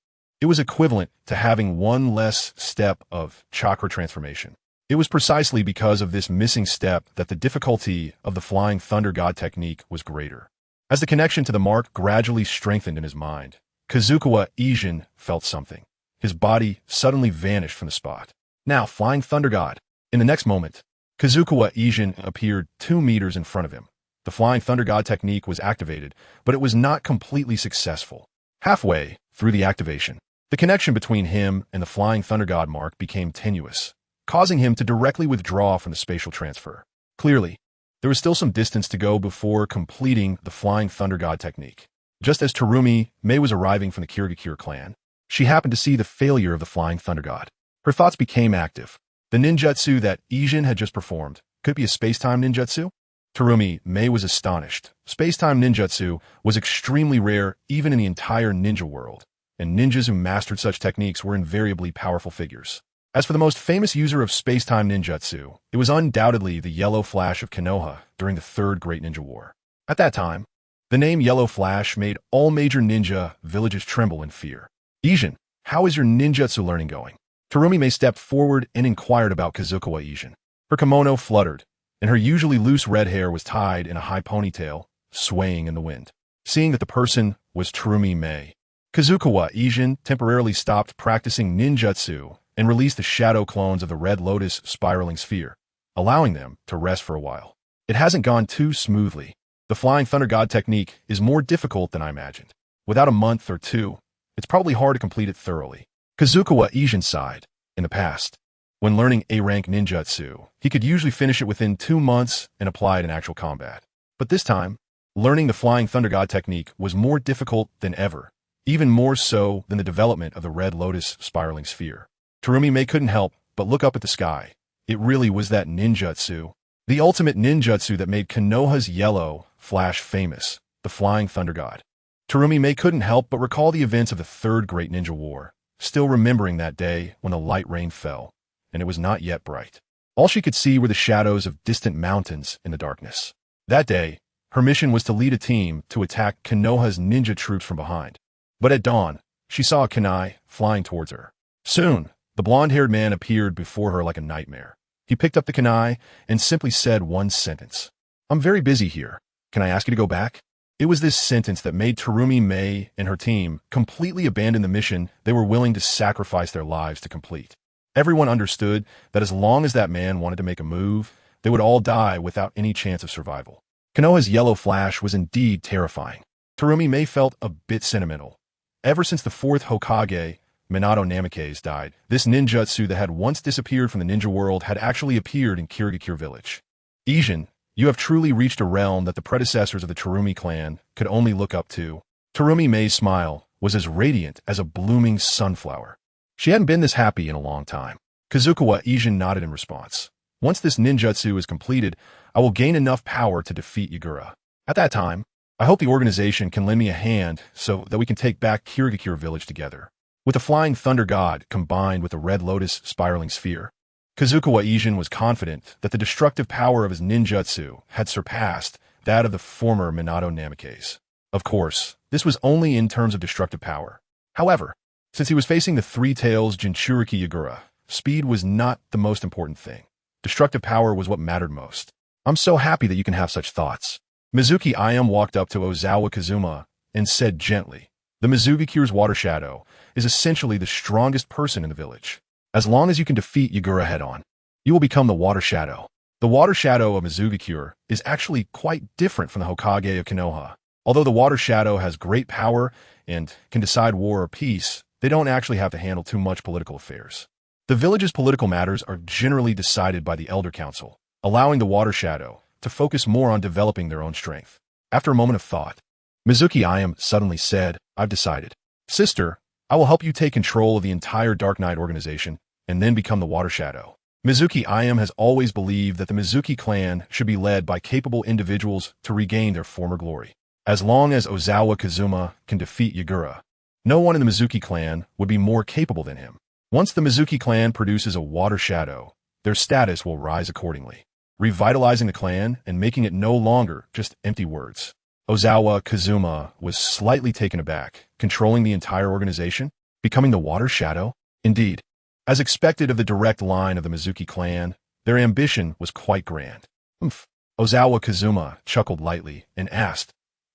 it was equivalent to having one less step of chakra transformation. It was precisely because of this missing step that the difficulty of the Flying Thunder God technique was greater. As the connection to the mark gradually strengthened in his mind, Kazukawa Ijin felt something. His body suddenly vanished from the spot. Now, Flying Thunder God. In the next moment, Kazukawa Ijin appeared 2 meters in front of him. The Flying Thunder God technique was activated, but it was not completely successful. Halfway through the activation, the connection between him and the Flying Thunder God mark became tenuous, causing him to directly withdraw from the spatial transfer. Clearly, there was still some distance to go before completing the Flying Thunder God technique. Just as Terumi Mei was arriving from the Kirigakure clan, she happened to see the failure of the Flying Thunder God. Her thoughts became active. The ninjutsu that Ijin had just performed could be a space-time ninjutsu? Terumi Mei was astonished. Space-time ninjutsu was extremely rare even in the entire ninja world, and ninjas who mastered such techniques were invariably powerful figures. As for the most famous user of space-time ninjutsu, it was undoubtedly the Yellow Flash of Konoha during the Third Great Ninja War. At that time, the name Yellow Flash made all major ninja villages tremble in fear. Ijin, how is your ninjutsu learning going? Terumi Mei stepped forward and inquired about Kazukawa Ijin. Her kimono fluttered, and her usually loose red hair was tied in a high ponytail, swaying in the wind. Seeing that the person was Terumi Mei, Kazukawa Ijin temporarily stopped practicing ninjutsu and released the shadow clones of the Red Lotus spiraling sphere, allowing them to rest for a while. It hasn't gone too smoothly. The Flying Thunder God technique is more difficult than I imagined. Without a month or two, it's probably hard to complete it thoroughly. Kazukawa Ijin sighed. In the past, when learning A-rank ninjutsu, he could usually finish it within 2 months and apply it in actual combat. But this time, learning the Flying Thunder God technique was more difficult than ever, even more so than the development of the Red Lotus spiraling sphere. Terumi Mei couldn't help but look up at the sky. It really was that ninjutsu, the ultimate ninjutsu that made Konoha's Yellow Flash famous, the Flying Thunder God. Terumi Mei couldn't help but recall the events of the Third Great Ninja War, still remembering that day when the light rain fell, and it was not yet bright. All she could see were the shadows of distant mountains in the darkness. That day, her mission was to lead a team to attack Konoha's ninja troops from behind. But at dawn, she saw a kunai flying towards her. Soon, the blonde-haired man appeared before her like a nightmare. He picked up the kunai and simply said one sentence. "I'm very busy here. Can I ask you to go back?" It was this sentence that made Terumi Mei and her team completely abandon the mission they were willing to sacrifice their lives to complete. Everyone understood that as long as that man wanted to make a move, they would all die without any chance of survival. Konoha's Yellow Flash was indeed terrifying. Terumi Mei felt a bit sentimental. Ever since the 4th Hokage, Minato Namikaze, died, this ninjutsu that had once disappeared from the ninja world had actually appeared in Kirigakure village. Ijin, you have truly reached a realm that the predecessors of the Terumi clan could only look up to. Terumi Mei's smile was as radiant as a blooming sunflower. She hadn't been this happy in a long time. Kazukawa Ijin nodded in response. Once this ninjutsu is completed, I will gain enough power to defeat Yagura. At that time, I hope the organization can lend me a hand so that we can take back Kirigakure village together. With the Flying Thunder God combined with the Red Lotus spiraling sphere, Kazukawa Ijin was confident that the destructive power of his ninjutsu had surpassed that of the former Minato Namikaze. Of course, this was only in terms of destructive power. However, since he was facing the Three Tails Jinchuriki Yagura, speed was not the most important thing. Destructive power was what mattered most. I'm so happy that you can have such thoughts. Mizuki Ayam walked up to Ozawa Kazuma and said gently, the Mizugakure's water shadow is essentially the strongest person in the village. As long as you can defeat Yagura head-on, you will become the water shadow. The water shadow of Mizugakure is actually quite different from the Hokage of Konoha. Although the water shadow has great power and can decide war or peace, they don't actually have to handle too much political affairs. The village's political matters are generally decided by the Elder Council, allowing the water shadow to focus more on developing their own strength. After a moment of thought, Mizuki Ayam suddenly said, "I've decided. Sister, I will help you take control of the entire Dark Knight organization and then become the water shadow." Mizuki Ayam has always believed that the Mizuki clan should be led by capable individuals to regain their former glory. As long as Ozawa Kazuma can defeat Yagura, no one in the Mizuki clan would be more capable than him. Once the Mizuki clan produces a water shadow, their status will rise accordingly, revitalizing the clan and making it no longer just empty words. Ozawa Kazuma was slightly taken aback, controlling the entire organization, becoming the water shadow. Indeed, as expected of the direct line of the Mizuki clan, their ambition was quite grand. Ozawa Kazuma chuckled lightly and asked,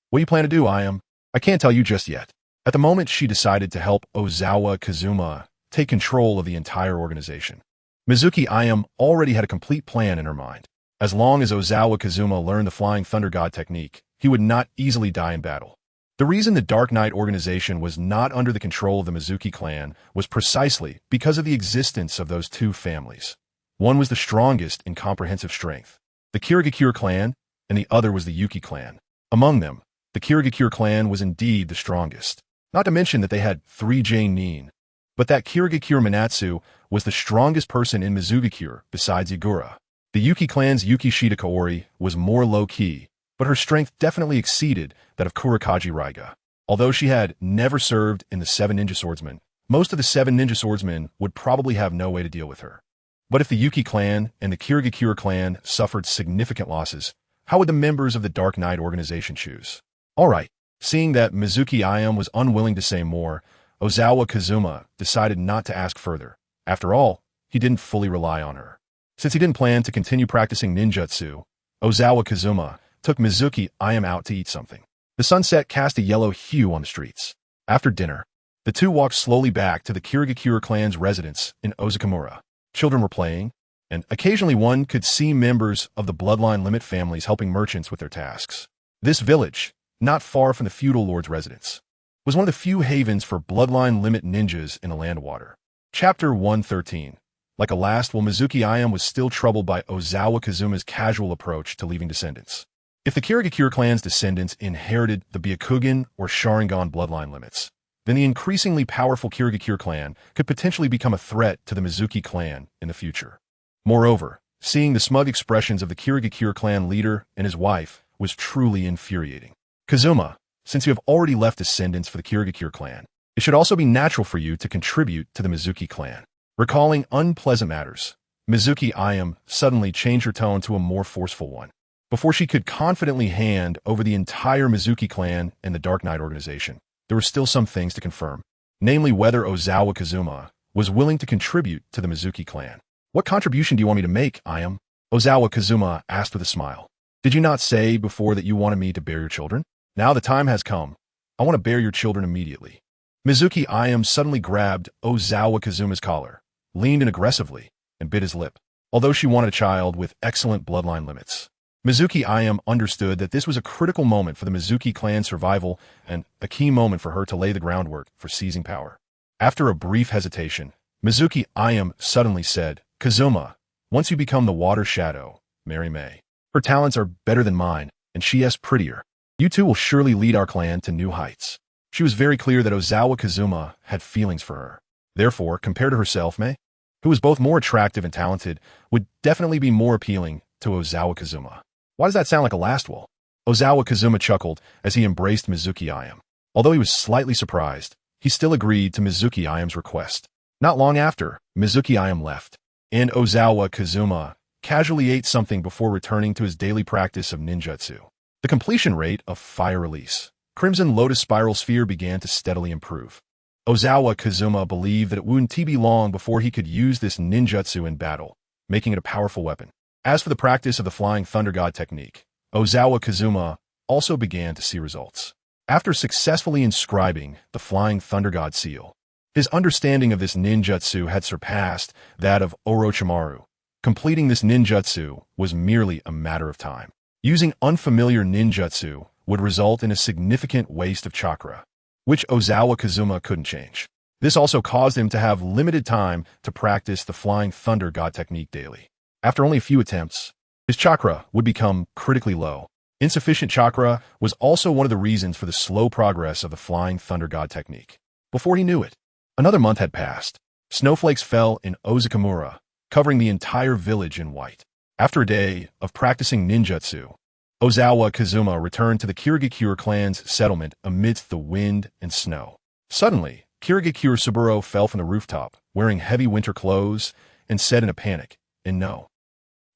"What do you plan to do, Ayam?" "I can't tell you just yet." At the moment, she decided to help Ozawa Kazuma take control of the entire organization. Mizuki Ayam already had a complete plan in her mind. As long as Ozawa Kazuma learned the Flying Thunder God technique, he would not easily die in battle. The reason the Dark Knight organization was not under the control of the Mizuki clan was precisely because of the existence of those two families. One was the strongest in comprehensive strength, the Kirigakure clan, and the other was the Yuki clan. Among them, the Kirigakure clan was indeed the strongest. Not to mention that they had 3 Nin. But that Kirigakure Minatsu was the strongest person in Mizugakure besides Yagura. The Yuki clan's Yukishita Kaori was more low-key, but her strength definitely exceeded that of Kurakaji Raiga. Although she had never served in the 7 Ninja Swordsmen, most of the 7 Ninja Swordsmen would probably have no way to deal with her. But if the Yuki clan and the Kirigakure clan suffered significant losses, how would the members of the Dark Knight organization choose? Alright, seeing that Mizuki Ayam was unwilling to say more, Ozawa Kazuma decided not to ask further. After all, he didn't fully rely on her. Since he didn't plan to continue practicing ninjutsu, Ozawa Kazuma took Mizuki Ayam out to eat something. The sunset cast a yellow hue on the streets. After dinner, the two walked slowly back to the Kirigakure clan's residence in Ozakamura. Children were playing, and occasionally one could see members of the Bloodline Limit families helping merchants with their tasks. This village, not far from the feudal lord's residence, was one of the few havens for Bloodline Limit ninjas in the Landwater. Chapter 113. Like a last will, Mizuki Ayam was still troubled by Ozawa Kazuma's casual approach to leaving descendants. If the Kirigakure clan's descendants inherited the Byakugan or Sharingan bloodline limits, then the increasingly powerful Kirigakure clan could potentially become a threat to the Mizuki clan in the future. Moreover, seeing the smug expressions of the Kirigakure clan leader and his wife was truly infuriating. Kazuma, since you have already left descendants for the Kirigakure clan, it should also be natural for you to contribute to the Mizuki clan. Recalling unpleasant matters, Mizuki Ayam suddenly changed her tone to a more forceful one. Before she could confidently hand over the entire Mizuki clan and the Dark Knight organization, there were still some things to confirm, namely whether Ozawa Kazuma was willing to contribute to the Mizuki clan. "What contribution do you want me to make, Ayam?" Ozawa Kazuma asked with a smile. "Did you not say before that you wanted me to bear your children? Now the time has come. I want to bear your children immediately." Mizuki Ayam suddenly grabbed Ozawa Kazuma's collar, leaned in aggressively, and bit his lip. Although she wanted a child with excellent bloodline limits, Mizuki Ayam understood that this was a critical moment for the Mizuki clan's survival and a key moment for her to lay the groundwork for seizing power. After a brief hesitation, Mizuki Ayam suddenly said, "Kazuma, once you become the water shadow, marry May. Her talents are better than mine, and she is prettier. You two will surely lead our clan to new heights." She was very clear that Ozawa Kazuma had feelings for her. Therefore, compared to herself, May, who was both more attractive and talented, would definitely be more appealing to Ozawa Kazuma. Why does that sound like a last will? Ozawa Kazuma chuckled as he embraced Mizuki Ayam. Although he was slightly surprised, he still agreed to Mizuki Ayam's request. Not long after, Mizuki Ayam left, and Ozawa Kazuma casually ate something before returning to his daily practice of ninjutsu. The completion rate of Fire Release, Crimson Lotus Spiral Sphere, began to steadily improve. Ozawa Kazuma believed that it wouldn't be long before he could use this ninjutsu in battle, making it a powerful weapon. As for the practice of the Flying Thunder God technique, Ozawa Kazuma also began to see results. After successfully inscribing the Flying Thunder God seal, his understanding of this ninjutsu had surpassed that of Orochimaru, Completing this ninjutsu was merely a matter of time. Using unfamiliar ninjutsu would result in a significant waste of chakra, which Ozawa Kazuma couldn't change. This also caused him to have limited time to practice the Flying Thunder God technique daily. After only a few attempts, his chakra would become critically low. Insufficient chakra was also one of the reasons for the slow progress of the Flying Thunder God technique. Before he knew it, another month had passed. Snowflakes fell in Ozukamura, covering the entire village in white. After a day of practicing ninjutsu, Ozawa Kazuma returned to the Kirigakure clan's settlement amidst the wind and snow. Suddenly, Kirigakure Saburo fell from the rooftop, wearing heavy winter clothes, and said in a panic, "And no.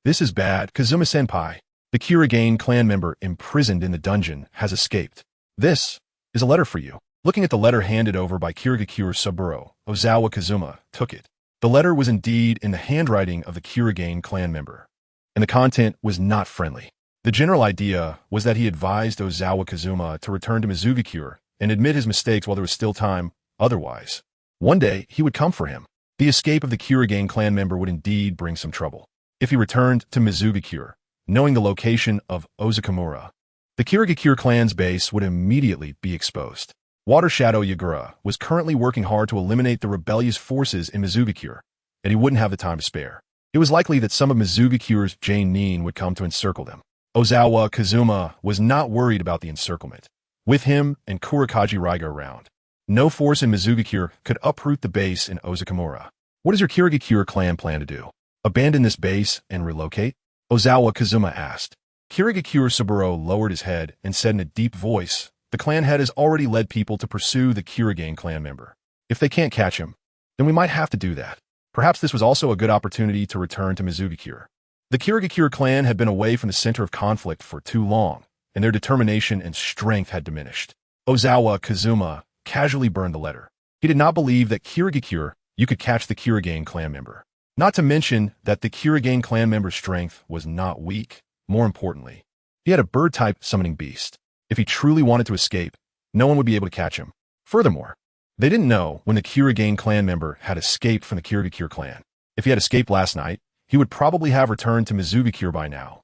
This is bad, Kazuma-senpai. The Kirigane clan member imprisoned in the dungeon has escaped. This is a letter for you." Looking at the letter handed over by Kirigakure Saburo, Ozawa Kazuma took it. The letter was indeed in the handwriting of the Kirigane clan member, and the content was not friendly. The general idea was that he advised Ozawa Kazuma to return to Mizugakure and admit his mistakes while there was still time. Otherwise, one day he would come for him. The escape of the Kirigane clan member would indeed bring some trouble. If he returned to Mizugakure, knowing the location of Ozukamura, the Kirigakure clan's base would immediately be exposed. Water Shadow Yagura was currently working hard to eliminate the rebellious forces in Mizugakure, and he wouldn't have the time to spare. It was likely that some of Mizugakure's Nin would come to encircle them. Ozawa Kazuma was not worried about the encirclement. With him and Kurakaji Raiga around, no force in Mizugakure could uproot the base in Ozukamura. What does your Kirigakure clan plan to do? Abandon this base and relocate? Ozawa Kazuma asked. Kirigakure Saburo lowered his head and said in a deep voice, "The clan head has already led people to pursue the Kirigane clan member. If they can't catch him, then we might have to do that." Perhaps this was also a good opportunity to return to Mizugakure. The Kirigakure clan had been away from the center of conflict for too long, and their determination and strength had diminished. Ozawa Kazuma casually burned the letter. He did not believe that Kirigakure you could catch the Kirigane clan member. Not to mention that the Kirigane clan member's strength was not weak. More importantly, he had a bird-type summoning beast. If he truly wanted to escape, no one would be able to catch him. Furthermore, they didn't know when the Kirigane clan member had escaped from the Kirigakure clan. If he had escaped last night, he would probably have returned to Mizugakure by now.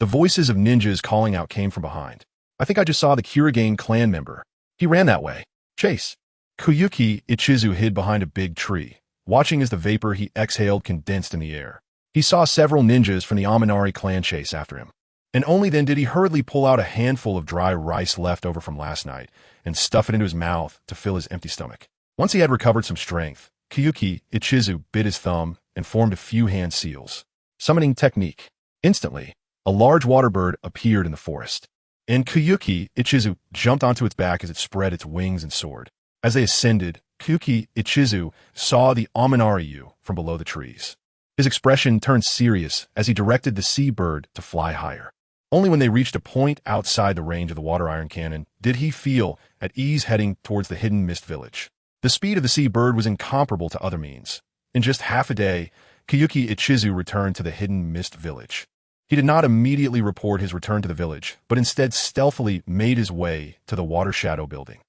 The voices of ninjas calling out came from behind. "I think I just saw the Kirigane clan member. He ran that way. Chase." Koyuki Ichizu hid behind a big tree, watching as the vapor he exhaled condensed in the air. He saw several ninjas from the Amanari clan chase after him, and only then did he hurriedly pull out a handful of dry rice left over from last night and stuff it into his mouth to fill his empty stomach. Once he had recovered some strength, Koyuki Ichizu bit his thumb and formed a few hand seals. Summoning technique. Instantly, a large water bird appeared in the forest, and Koyuki Ichizu jumped onto its back as it spread its wings and soared. As they ascended, Koyuki Ichizu saw the Amanari from below the trees. His expression turned serious as he directed the sea bird to fly higher. Only when they reached a point outside the range of the water iron cannon did he feel at ease heading towards the hidden mist village. The speed of the sea bird was incomparable to other means. In just half a day, Koyuki Ichizu returned to the hidden mist village. He did not immediately report his return to the village, but instead stealthily made his way to the Water Shadow building.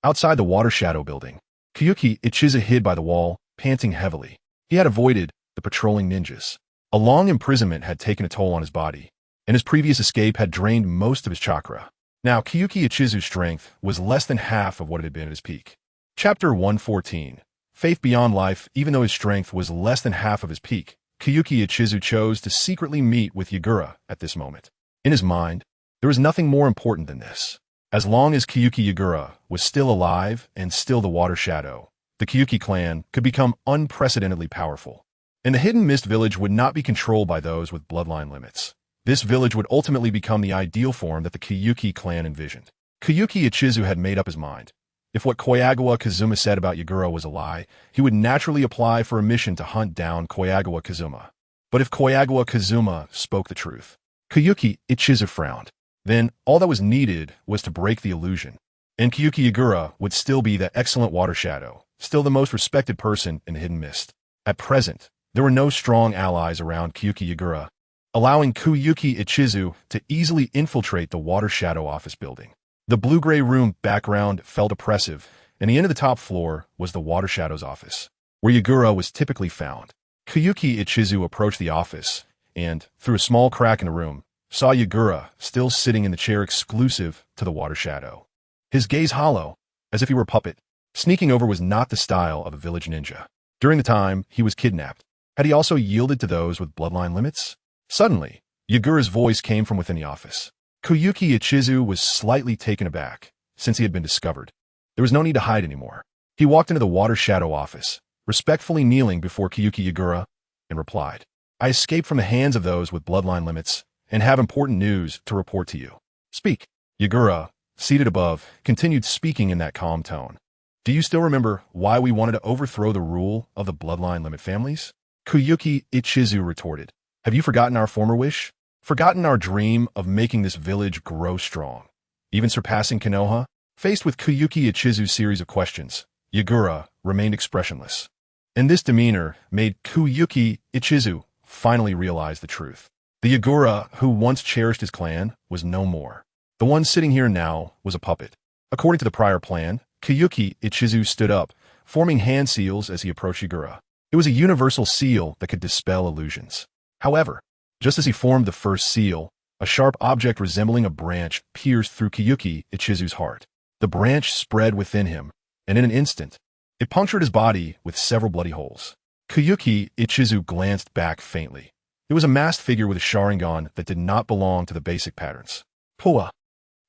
Outside the Water Shadow building, Koyuki Ichizu hid by the wall, panting heavily. He had avoided the patrolling ninjas. A long imprisonment had taken a toll on his body, and his previous escape had drained most of his chakra. Now, Koyuki Ichizu's strength was less than half of what it had been at his peak. Chapter 114. Faith Beyond Life. Even though his strength was less than half of his peak, Koyuki Ichizu chose to secretly meet with Yagura at this moment. In his mind, there was nothing more important than this. As long as Koyuki Yagura was still alive and still the Water Shadow, the Koyuki clan could become unprecedentedly powerful. And the Hidden Mist village would not be controlled by those with bloodline limits. This village would ultimately become the ideal form that the Koyuki clan envisioned. Koyuki Ichizu had made up his mind. If what Koyagawa Kazuma said about Yagura was a lie, he would naturally apply for a mission to hunt down Koyagawa Kazuma. But if Koyagawa Kazuma spoke the truth, Koyuki Ichizu frowned. Then all that was needed was to break the illusion, and Koyuki Yagura would still be the excellent Water Shadow, still the most respected person in the Hidden Mist. At present, there were no strong allies around Koyuki Yagura, allowing Koyuki Ichizu to easily infiltrate the Water Shadow office building. The blue-gray room background felt oppressive, and the end of the top floor was the Water Shadow's office, where Yagura was typically found. Koyuki Ichizu approached the office and, through a small crack in the room, saw Yagura still sitting in the chair exclusive to the water shadow. His gaze hollow, as if he were a puppet. Sneaking over was not the style of a village ninja. During the time he was kidnapped, had he also yielded to those with bloodline limits? Suddenly, Yagura's voice came from within the office. Koyuki Ichizu was slightly taken aback, since he had been discovered. There was no need to hide anymore. He walked into the water shadow office, respectfully kneeling before Koyuki Yagura, and replied, "I escaped from the hands of those with bloodline limits, and have important news to report to you." "Speak." Yagura, seated above, continued speaking in that calm tone. "Do you still remember why we wanted to overthrow the rule of the bloodline limit families?" Koyuki Ichizu retorted. "Have you forgotten our former wish? Forgotten our dream of making this village grow strong, even surpassing Konoha?" Faced with Koyuki Ichizu's series of questions, Yagura remained expressionless. And this demeanor made Koyuki Ichizu finally realize the truth. The Yagura who once cherished his clan was no more. The one sitting here now was a puppet. According to the prior plan, Koyuki Ichizu stood up, forming hand seals as he approached Yagura. It was a universal seal that could dispel illusions. However, just as he formed the first seal, a sharp object resembling a branch pierced through Koyuki Ichizu's heart. The branch spread within him, and in an instant, it punctured his body with several bloody holes. Koyuki Ichizu glanced back faintly. It was a masked figure with a Sharingan that did not belong to the basic patterns. Pua!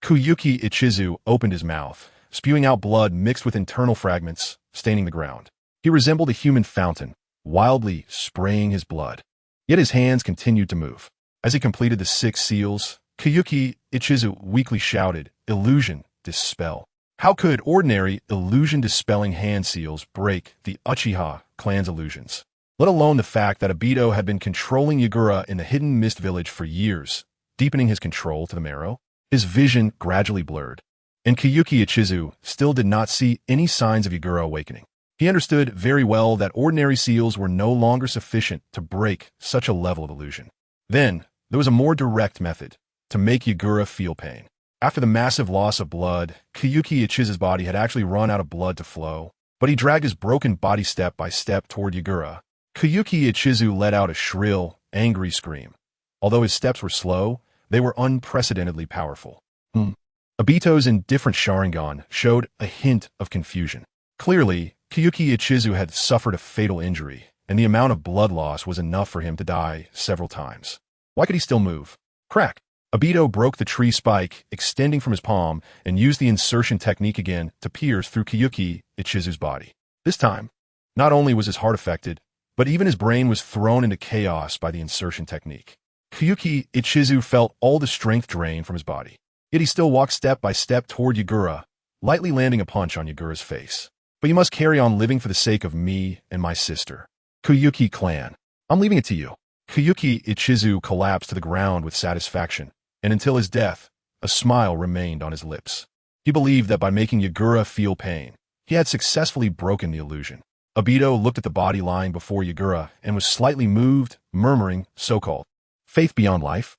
Koyuki Ichizu opened his mouth, spewing out blood mixed with internal fragments, staining the ground. He resembled a human fountain, wildly spraying his blood. Yet his hands continued to move. As he completed the 6 seals, Koyuki Ichizu weakly shouted, "Illusion, dispel." How could ordinary illusion-dispelling hand seals break the Uchiha clan's illusions? Let alone the fact that Obito had been controlling Yagura in the Hidden Mist Village for years, deepening his control to the marrow? His vision gradually blurred, and Koyuki Ichizu still did not see any signs of Yagura awakening. He understood very well that ordinary seals were no longer sufficient to break such a level of illusion. Then, there was a more direct method to make Yagura feel pain. After the massive loss of blood, Koyuki Ichizu's body had actually run out of blood to flow, but he dragged his broken body step by step toward Yagura. Koyuki Ichizu let out a shrill, angry scream. Although his steps were slow, they were unprecedentedly powerful. Obito's indifferent Sharingan showed a hint of confusion. Clearly, Koyuki Ichizu had suffered a fatal injury, and the amount of blood loss was enough for him to die several times. Why could he still move? Crack! Obito broke the tree spike extending from his palm and used the insertion technique again to pierce through Koyuki Ichizu's body. This time, not only was his heart affected, but even his brain was thrown into chaos by the insertion technique. Koyuki Ichizu felt all the strength drain from his body. Yet he still walked step by step toward Yagura, lightly landing a punch on Yagura's face. "But you must carry on living for the sake of me and my sister. Koyuki clan, I'm leaving it to you." Koyuki Ichizu collapsed to the ground with satisfaction, and until his death, a smile remained on his lips. He believed that by making Yagura feel pain, he had successfully broken the illusion. Obito looked at the body lying before Yagura and was slightly moved, murmuring, so-called faith beyond life.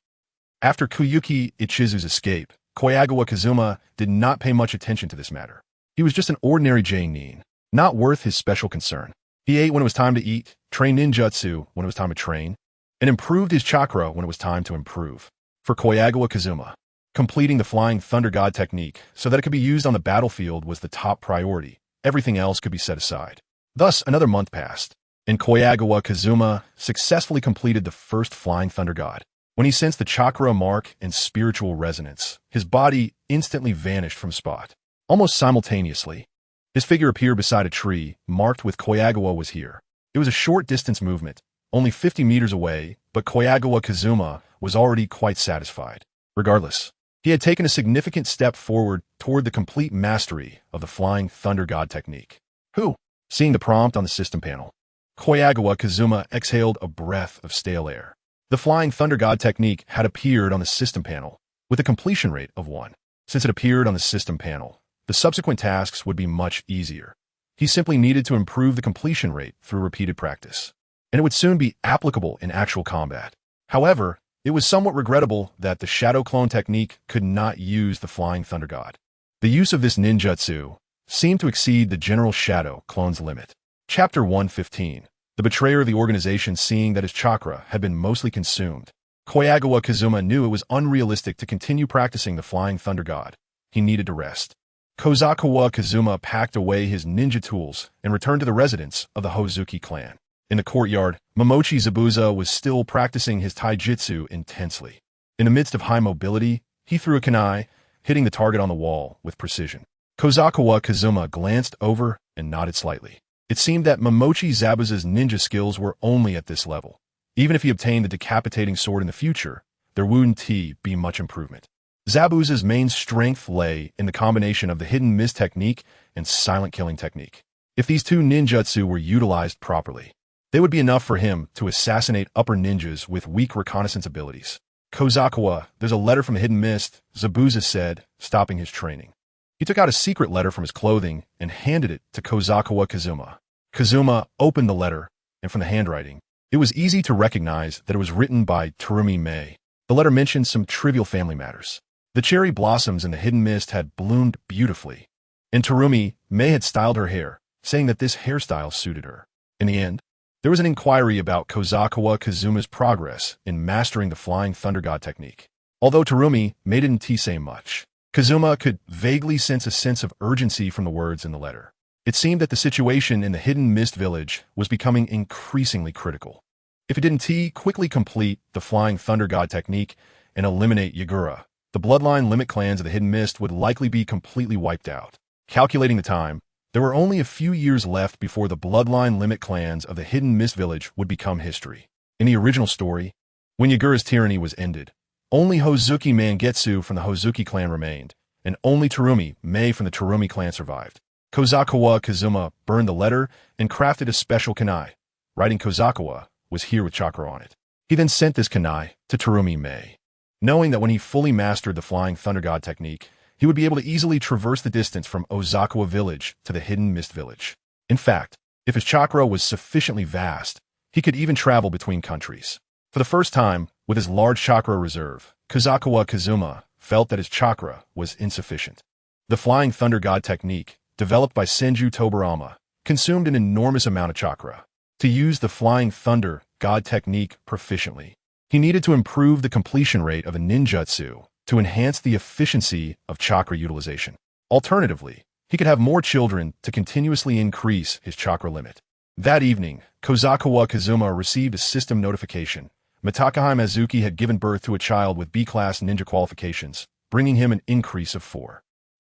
After Koyuki Ichizu's escape, Kobayakawa Kazuma did not pay much attention to this matter. He was just an ordinary J-nin, not worth his special concern. He ate when it was time to eat, trained ninjutsu when it was time to train, and improved his chakra when it was time to improve. For Kobayakawa Kazuma, completing the Flying Thunder God technique so that it could be used on the battlefield was the top priority. Everything else could be set aside. Thus, another month passed, and Kobayakawa Kazuma successfully completed the first Flying Thunder God. When he sensed the chakra mark and spiritual resonance, his body instantly vanished from spot. Almost simultaneously, his figure appeared beside a tree, marked with Kobayakawa was here. It was a short distance movement, only 50 meters away, but Kobayakawa Kazuma was already quite satisfied. Regardless, he had taken a significant step forward toward the complete mastery of the Flying Thunder God technique. Who? Seeing the prompt on the system panel, Kobayakawa Kazuma exhaled a breath of stale air. The Flying Thunder God technique had appeared on the system panel, with a completion rate of 1. Since it appeared on the system panel, the subsequent tasks would be much easier. He simply needed to improve the completion rate through repeated practice, and it would soon be applicable in actual combat. However, it was somewhat regrettable that the Shadow Clone technique could not use the Flying Thunder God. The use of this ninjutsu seemed to exceed the General Shadow Clone's limit. Chapter 115. the betrayer of the organization seeing that his chakra had been mostly consumed. Kobayakawa Kazuma knew it was unrealistic to continue practicing the Flying Thunder God. He needed to rest. Kozawa Kazuma packed away his ninja tools and returned to the residence of the Hozuki clan. In the courtyard, Momochi Zabuza was still practicing his taijutsu intensely. In the midst of high mobility, he threw a kunai, hitting the target on the wall with precision. Kozawa Kazuma glanced over and nodded slightly. It seemed that Momochi Zabuza's ninja skills were only at this level. Even if he obtained the decapitating sword in the future, there wouldn't be much improvement. Zabuza's main strength lay in the combination of the hidden mist technique and silent killing technique. If these two ninjutsu were utilized properly, they would be enough for him to assassinate upper ninjas with weak reconnaissance abilities. Kozawa, there's a letter from the hidden mist, Zabuza said, stopping his training. He took out a secret letter from his clothing and handed it to Kozawa Kazuma. Kazuma opened the letter, and from the handwriting, it was easy to recognize that it was written by Terumi Mei. The letter mentioned some trivial family matters. The cherry blossoms in the hidden mist had bloomed beautifully, and Terumi Mei had styled her hair, saying that this hairstyle suited her. In the end, there was an inquiry about Kozawa Kazuma's progress in mastering the Flying Thunder God technique. Although Terumi Mei didn't say much, Kazuma could vaguely sense a sense of urgency from the words in the letter. It seemed that the situation in the Hidden Mist Village was becoming increasingly critical. If it didn't quickly complete the Flying Thunder God technique and eliminate Yagura, the bloodline limit clans of the Hidden Mist would likely be completely wiped out. Calculating the time, there were only a few years left before the bloodline limit clans of the Hidden Mist Village would become history. In the original story, when Yagura's tyranny was ended, only Hozuki Mangetsu from the Hozuki clan remained, and only Terumi Mei from the Terumi clan survived. Kozawa Kazuma burned the letter and crafted a special kunai. Writing Kozawa was here with chakra on it. He then sent this kunai to Terumi Mei, knowing that when he fully mastered the Flying Thunder God technique, he would be able to easily traverse the distance from Ozawa Village to the Hidden Mist Village. In fact, if his chakra was sufficiently vast, he could even travel between countries. For the first time, with his large chakra reserve, Kozawa Kazuma felt that his chakra was insufficient. The Flying Thunder God technique, developed by Senju Tobarama, consumed an enormous amount of chakra. To use the Flying Thunder God technique proficiently, he needed to improve the completion rate of a ninjutsu to enhance the efficiency of chakra utilization. Alternatively, he could have more children to continuously increase his chakra limit. That evening, Kozawa Kazuma received a system notification. Matakahi Mizuki had given birth to a child with B-class ninja qualifications, bringing him an increase of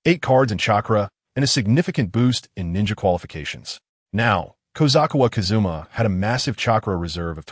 8 cards in chakra and a significant boost in ninja qualifications. Now, Kozawa Kazuma had a massive chakra reserve of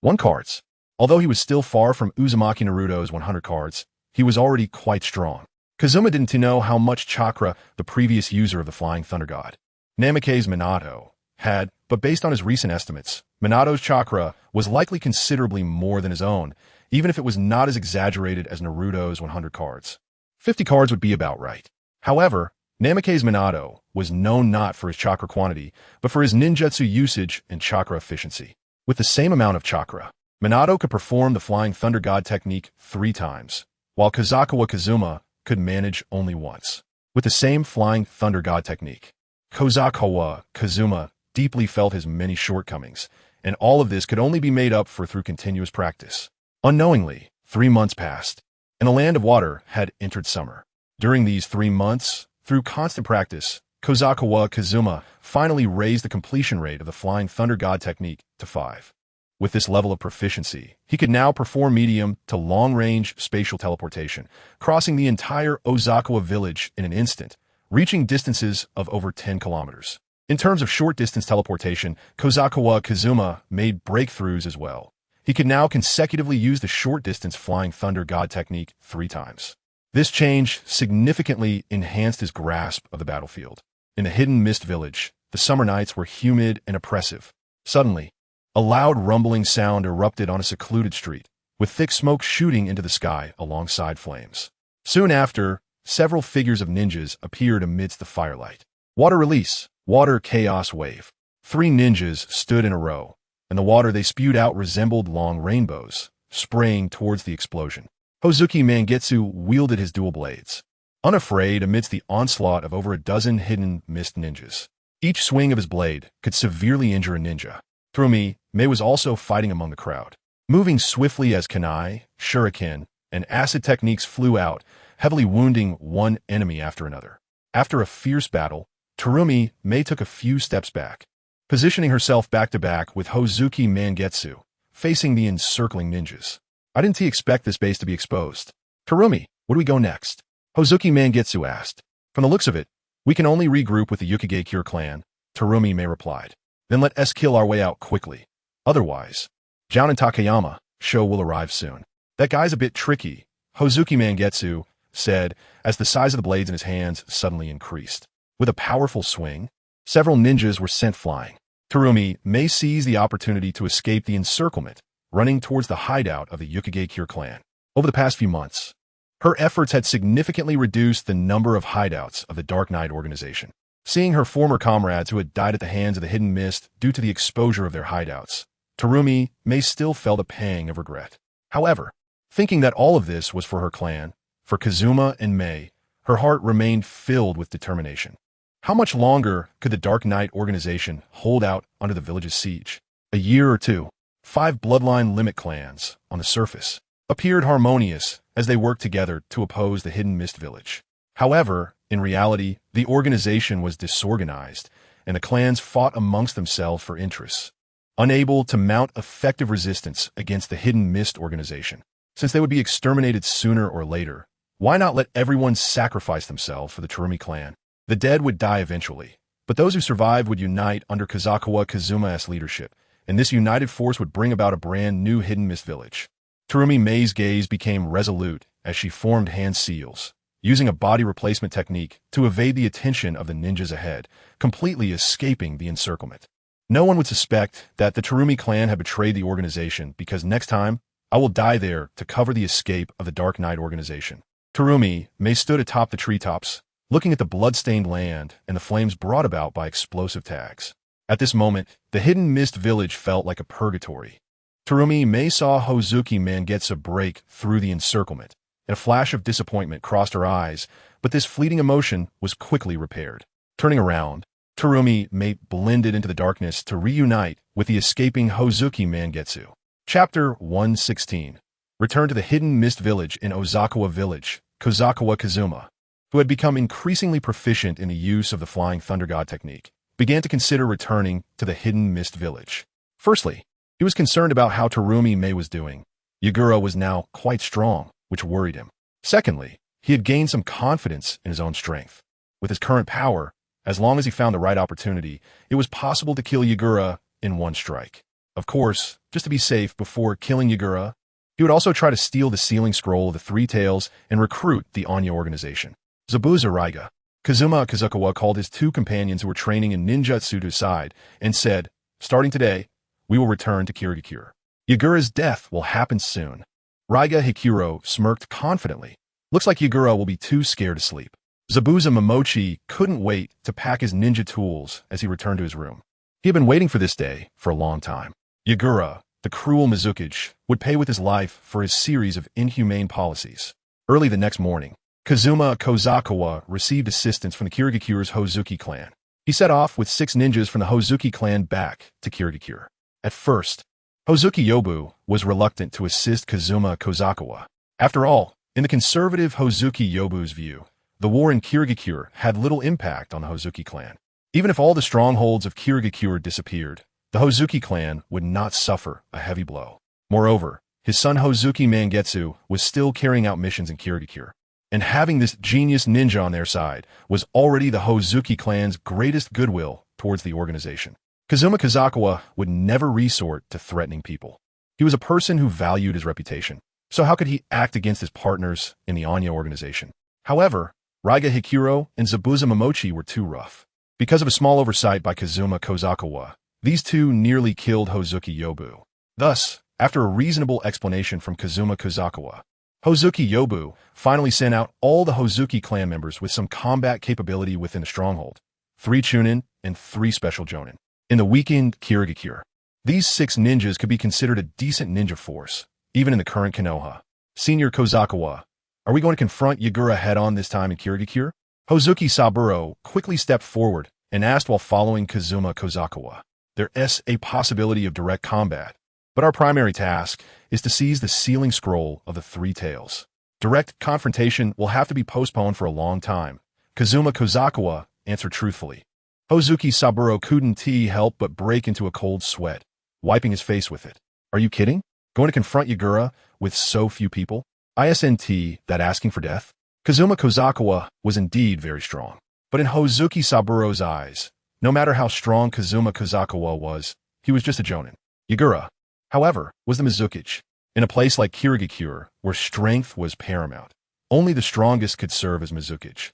1 cards. Although he was still far from Uzumaki Naruto's 100 cards, he was already quite strong. Kazuma didn't know how much chakra the previous user of the Flying Thunder God, Namikaze Minato, had, but based on his recent estimates, Minato's chakra was likely considerably more than his own, even if it was not as exaggerated as Naruto's 100 cards. 50 cards would be about right. However, Namikaze Minato was known not for his chakra quantity, but for his ninjutsu usage and chakra efficiency. With the same amount of chakra, Minato could perform the Flying Thunder God technique 3 times, while Kozawa Kazuma could manage only once. With the same Flying Thunder God technique, Kozawa Kazuma deeply felt his many shortcomings, and all of this could only be made up for through continuous practice. Unknowingly, 3 months passed, and the Land of Water had entered summer. During these 3 months, through constant practice, Kozawa Kazuma finally raised the completion rate of the Flying Thunder God technique to 5. With this level of proficiency, he could now perform medium to long-range spatial teleportation, crossing the entire Ozawa village in an instant, reaching distances of over 10 kilometers. In terms of short-distance teleportation, Kozawa Kazuma made breakthroughs as well. He could now consecutively use the short-distance Flying Thunder God technique 3 times. This change significantly enhanced his grasp of the battlefield. In the Hidden Mist Village, the summer nights were humid and oppressive. Suddenly, a loud rumbling sound erupted on a secluded street, with thick smoke shooting into the sky alongside flames. Soon after, several figures of ninjas appeared amidst the firelight. Water release, water chaos wave. 3 ninjas stood in a row, and the water they spewed out resembled long rainbows, spraying towards the explosion. Hozuki Mangetsu wielded his dual blades, unafraid amidst the onslaught of over a dozen hidden mist ninjas. Each swing of his blade could severely injure a ninja. Terumi, Mei was also fighting among the crowd. Moving swiftly as kunai, shuriken, and acid techniques flew out, heavily wounding one enemy after another. After a fierce battle, Terumi, Mei took a few steps back, positioning herself back-to-back with Hozuki Mangetsu, facing the encircling ninjas. I didn't expect this base to be exposed. Terumi, where do we go next? Hozuki Mangetsu asked. From the looks of it, we can only regroup with the Yukigakure clan, Terumi Mei replied. Then let us kill our way out quickly. Otherwise, Jounin Takayama, Sho will arrive soon. That guy's a bit tricky, Hozuki Mangetsu said as the size of the blades in his hands suddenly increased. With a powerful swing, several ninjas were sent flying. Terumi Mei seized the opportunity to escape the encirclement, running towards the hideout of the Yukigakure clan. Over the past few months, her efforts had significantly reduced the number of hideouts of the Dark Knight organization. Seeing her former comrades who had died at the hands of the Hidden Mist due to the exposure of their hideouts, Terumi Mei still felt a pang of regret. However, thinking that all of this was for her clan, for Kazuma and Mei, her heart remained filled with determination. How much longer could the Dark Knight organization hold out under the village's siege? A year or two. 5 bloodline limit clans, on the surface, appeared harmonious as they worked together to oppose the Hidden Mist village. However, in reality, the organization was disorganized, and the clans fought amongst themselves for interests, unable to mount effective resistance against the Hidden Mist organization. Since they would be exterminated sooner or later, why not let everyone sacrifice themselves for the Terumi clan? The dead would die eventually, but those who survived would unite under Kazukawa Kazuma's leadership, and this united force would bring about a brand new Hidden Mist village. Terumi Mei's gaze became resolute as she formed hand seals, using a body replacement technique to evade the attention of the ninjas ahead, completely escaping the encirclement. No one would suspect that the Terumi clan had betrayed the organization because next time, I will die there to cover the escape of the Dark Knight organization. Terumi Mei stood atop the treetops, looking at the blood-stained land and the flames brought about by explosive tags. At this moment, the Hidden Mist village felt like a purgatory. Terumi Mei saw Hozuki Mangetsu break through the encirclement, and a flash of disappointment crossed her eyes, but this fleeting emotion was quickly repaired. Turning around, Terumi Mei blended into the darkness to reunite with the escaping Hozuki Mangetsu. Chapter 116. Return to the Hidden Mist village in Ozakawa Village. Kozawa Kazuma, who had become increasingly proficient in the use of the Flying Thunder God technique, began to consider returning to the Hidden Mist village. Firstly, he was concerned about how Terumi Mei was doing. Yagura was now quite strong, which worried him. Secondly, he had gained some confidence in his own strength. With his current power, as long as he found the right opportunity, it was possible to kill Yagura in one strike. Of course, just to be safe before killing Yagura, he would also try to steal the sealing scroll of the Three Tails and recruit the Anya organization. Zabuza Raiga. Kazuma Kazukawa called his 2 companions who were training in ninjutsu to his side and said, "Starting today, we will return to Kirigakure. Yagura's death will happen soon." Raiga Hikuro smirked confidently. Looks like Yagura will be too scared to sleep. Zabuza Momochi couldn't wait to pack his ninja tools as he returned to his room. He had been waiting for this day for a long time. Yagura, the cruel Mizukage, would pay with his life for his series of inhumane policies. Early the next morning, Kazuma Kozakawa received assistance from the Kirigakure's Hozuki clan. He set off with 6 ninjas from the Hozuki clan back to Kirigakure. At first, Hozuki Yobu was reluctant to assist Kazuma Kozakawa. After all, in the conservative Hozuki Yobu's view, the war in Kirigakure had little impact on the Hozuki clan. Even if all the strongholds of Kirigakure disappeared, the Hozuki clan would not suffer a heavy blow. Moreover, his son Hozuki Mangetsu was still carrying out missions in Kirigakure, and having this genius ninja on their side was already the Hozuki clan's greatest goodwill towards the organization. Kazuma Kozakawa would never resort to threatening people. He was a person who valued his reputation, so how could he act against his partners in the Anya organization? However, Raiga Hikuro and Zabuza Momochi were too rough. Because of a small oversight by Kazuma Kozakawa, these 2 nearly killed Hozuki Yobu. Thus, after a reasonable explanation from Kazuma Kozakawa, Hozuki Yobu finally sent out all the Hozuki clan members with some combat capability within the stronghold, 3 Chunin and 3 Special Jonin. In the weakened Kirigakure, these 6 ninjas could be considered a decent ninja force, even in the current Konoha. Senior Kozakawa, are we going to confront Yagura head-on this time in Kirigakure? Hozuki Saburo quickly stepped forward and asked while following Kazuma Kozakawa. There's a possibility of direct combat, but our primary task is to seize the sealing scroll of the Three Tails. Direct confrontation will have to be postponed for a long time. Kazuma Kozakawa answered truthfully. Hozuki Saburo couldn't help but break into a cold sweat, wiping his face with it. Are you kidding? Going to confront Yagura with so few people? Isn't that asking for death? Kazuma Kozakawa was indeed very strong. But in Hozuki Saburo's eyes, no matter how strong Kazuma Kozakawa was, he was just a jonin. Yagura, however, was the Mizukichi. In a place like Kirigakure, where strength was paramount, only the strongest could serve as Mizukichi.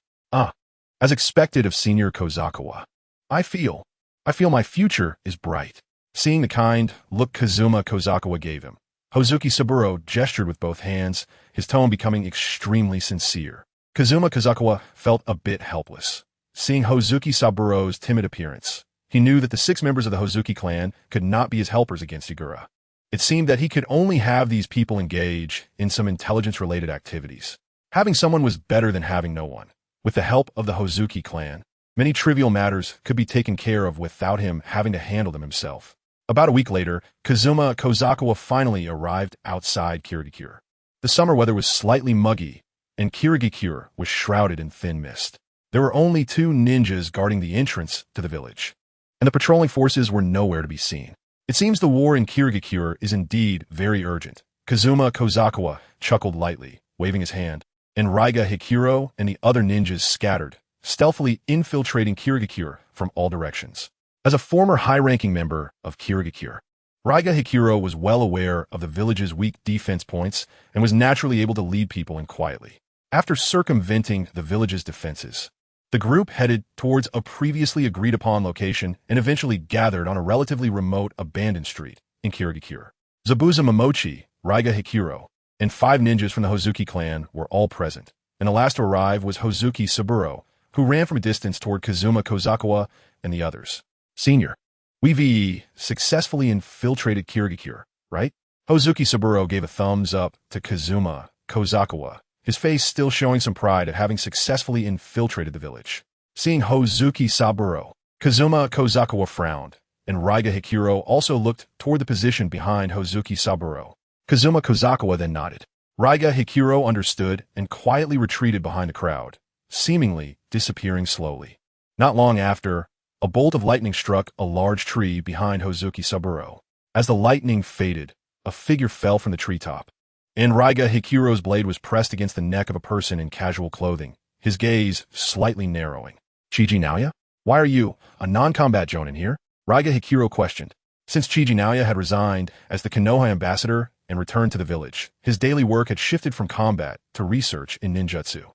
As expected of Senior Kozakawa. I feel my future is bright. Seeing the kind look Kazuma Kozakawa gave him, Hozuki Saburo gestured with both hands, his tone becoming extremely sincere. Kazuma Kozakawa felt a bit helpless. Seeing Hozuki Saburo's timid appearance, he knew that the 6 members of the Hozuki clan could not be his helpers against Yagura. It seemed that he could only have these people engage in some intelligence-related activities. Having someone was better than having no one. With the help of the Hozuki clan, many trivial matters could be taken care of without him having to handle them himself. About a week later, Kazuma Kozakawa finally arrived outside Kirigakure. The summer weather was slightly muggy, and Kirigakure was shrouded in thin mist. There were only 2 ninjas guarding the entrance to the village, and the patrolling forces were nowhere to be seen. It seems the war in Kirigakure is indeed very urgent. Kazuma Kozakawa chuckled lightly, waving his hand, and Raiga Hikuro and the other ninjas scattered, stealthily infiltrating Kirigakure from all directions. As a former high-ranking member of Kirigakure, Raiga Hikuro was well aware of the village's weak defense points and was naturally able to lead people in quietly. After circumventing the village's defenses, the group headed towards a previously agreed-upon location and eventually gathered on a relatively remote abandoned street in Kirigakure. Zabuza Momochi, Raiga Hikuro, and 5 ninjas from the Hozuki clan were all present, and the last to arrive was Hozuki Saburo, who ran from a distance toward Kazuma Kozakawa and the others. Senior, we've successfully infiltrated Kirigakure, right? Hozuki Saburo gave a thumbs up to Kazuma Kozakawa, his face still showing some pride at having successfully infiltrated the village. Seeing Hozuki Saburo, Kazuma Kozakawa frowned, and Raiga Hikuro also looked toward the position behind Hozuki Saburo. Kazuma Kozakawa then nodded. Raiga Hikuro understood and quietly retreated behind the crowd, seemingly disappearing slowly. Not long after, a bolt of lightning struck a large tree behind Hozuki Saburo. As the lightning faded, a figure fell from the treetop, and Raiga Hikuro's blade was pressed against the neck of a person in casual clothing, his gaze slightly narrowing. Chiji Naoya? Why are you, a non-combat jonin here? Raiga Hikuro questioned. Since Chiji Naoya had resigned as the Konoha ambassador and returned to the village, his daily work had shifted from combat to research in ninjutsu.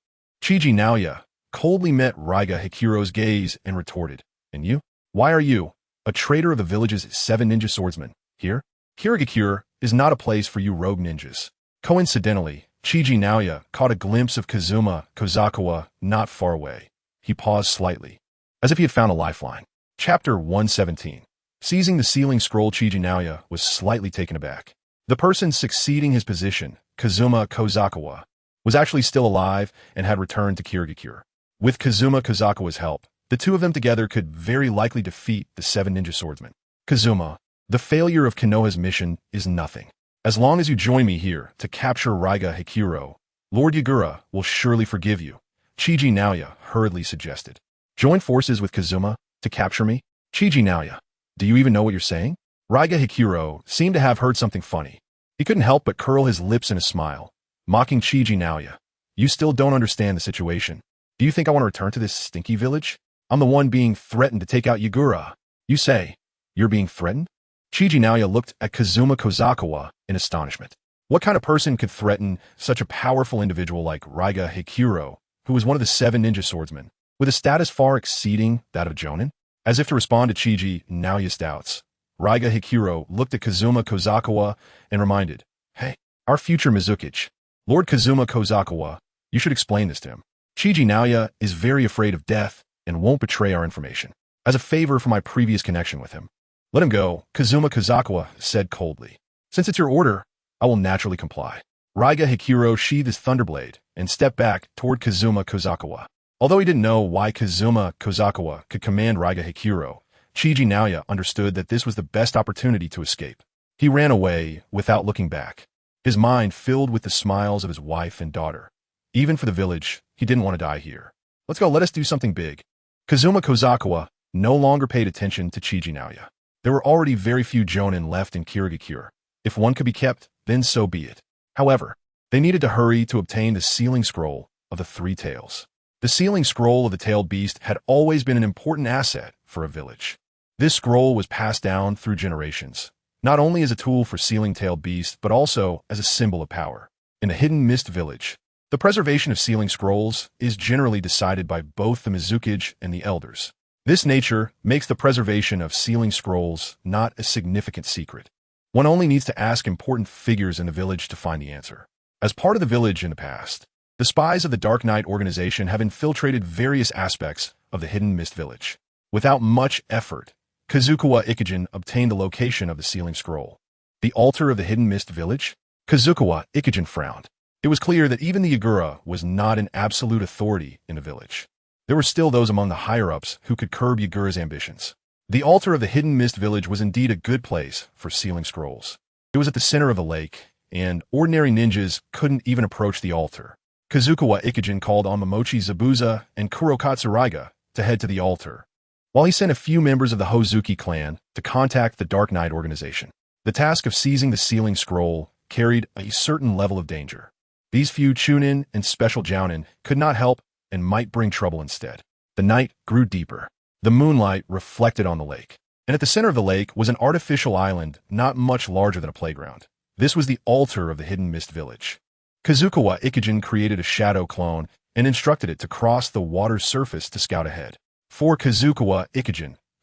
Chiji Naoya coldly met Raiga Hikuro's gaze and retorted, And you? Why are you, a traitor of the village's 7 ninja swordsmen, here? Kirigakure is not a place for you rogue ninjas. Coincidentally, Chiji Naoya caught a glimpse of Kazuma Kozakawa not far away. He paused slightly, as if he had found a lifeline. Chapter 117. Seizing the sealing scroll, Chiji Naoya was slightly taken aback. The person succeeding his position, Kazuma Kozakawa, was actually still alive and had returned to Kirigakure. With Kazuma Kozakawa's help, the 2 of them together could very likely defeat the 7 ninja swordsmen. Kazuma, the failure of Konoha's mission is nothing. As long as you join me here to capture Raiga Hikuro, Lord Yagura will surely forgive you, Chiji Naoya hurriedly suggested. Join forces with Kazuma to capture me? Chiji Naoya, do you even know what you're saying? Raiga Hikuro seemed to have heard something funny. He couldn't help but curl his lips in a smile, mocking Chiji Naoya. You still don't understand the situation. Do you think I want to return to this stinky village? I'm the one being threatened to take out Yagura. You say, you're being threatened? Chiji Naoya looked at Kazuma Kozakawa in astonishment. What kind of person could threaten such a powerful individual like Raiga Hikuro, who was one of the 7 ninja swordsmen, with a status far exceeding that of Jonin? As if to respond to Chiji Naoya's doubts, Raiga Hikuro looked at Kazuma Kozakawa and reminded, Hey, our future Mizukichi, Lord Kazuma Kozakawa, you should explain this to him. Chiji Naoya is very afraid of death and won't betray our information. As a favor for my previous connection with him, let him go, Kazuma Kozakawa said coldly. Since it's your order, I will naturally comply. Raiga Hikuro sheathed his thunderblade and stepped back toward Kazuma Kozakawa. Although he didn't know why Kazuma Kozakawa could command Raiga Hikuro, Chiji Naoya understood that this was the best opportunity to escape. He ran away without looking back, his mind filled with the smiles of his wife and daughter. Even for the village, he didn't want to die here. Let's go, let us do something big. Kobayakawa no longer paid attention to Chiji Naoya. There were already very few jonin left in Kirigakure. If one could be kept, then so be it. However, they needed to hurry to obtain the sealing scroll of the three tails. The sealing scroll of the tailed beast had always been an important asset for a village. This scroll was passed down through generations, not only as a tool for sealing tailed beasts, but also as a symbol of power. In the Hidden Mist Village, the preservation of sealing scrolls is generally decided by both the Mizukage and the elders. This nature makes the preservation of sealing scrolls not a significant secret. One only needs to ask important figures in the village to find the answer. As part of the village in the past, the spies of the Dark Knight organization have infiltrated various aspects of the Hidden Mist Village. Without much effort, Kazukawa obtained the location of the sealing scroll. The altar of the Hidden Mist Village? Kazukawa frowned. It was clear that even the Yagura was not an absolute authority in the village. There were still those among the higher-ups who could curb Yagura's ambitions. The altar of the Hidden Mist Village was indeed a good place for sealing scrolls. It was at the center of a lake, and ordinary ninjas couldn't even approach the altar. Kazukawa called on Momochi Zabuza and Kurokatsu Raiga to head to the altar, while he sent a few members of the Hozuki clan to contact the Dark Knight organization. The task of seizing the sealing scroll carried a certain level of danger. These few chunin and special jounin could not help and might bring trouble instead. The night grew deeper. The moonlight reflected on the lake, and at the center of the lake was an artificial island not much larger than a playground. This was the altar of the Hidden Mist Village. Kazukawa created a shadow clone and instructed it to cross the water's surface to scout ahead. For Kazukawa,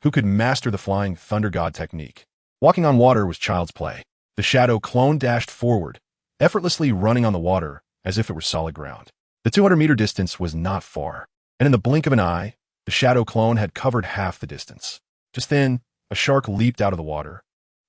who could master the flying thunder god technique, walking on water was child's play. The shadow clone dashed forward, effortlessly running on the water as if it were solid ground. The 200-meter distance was not far, and in the blink of an eye, the shadow clone had covered half the distance. Just then, a shark leaped out of the water,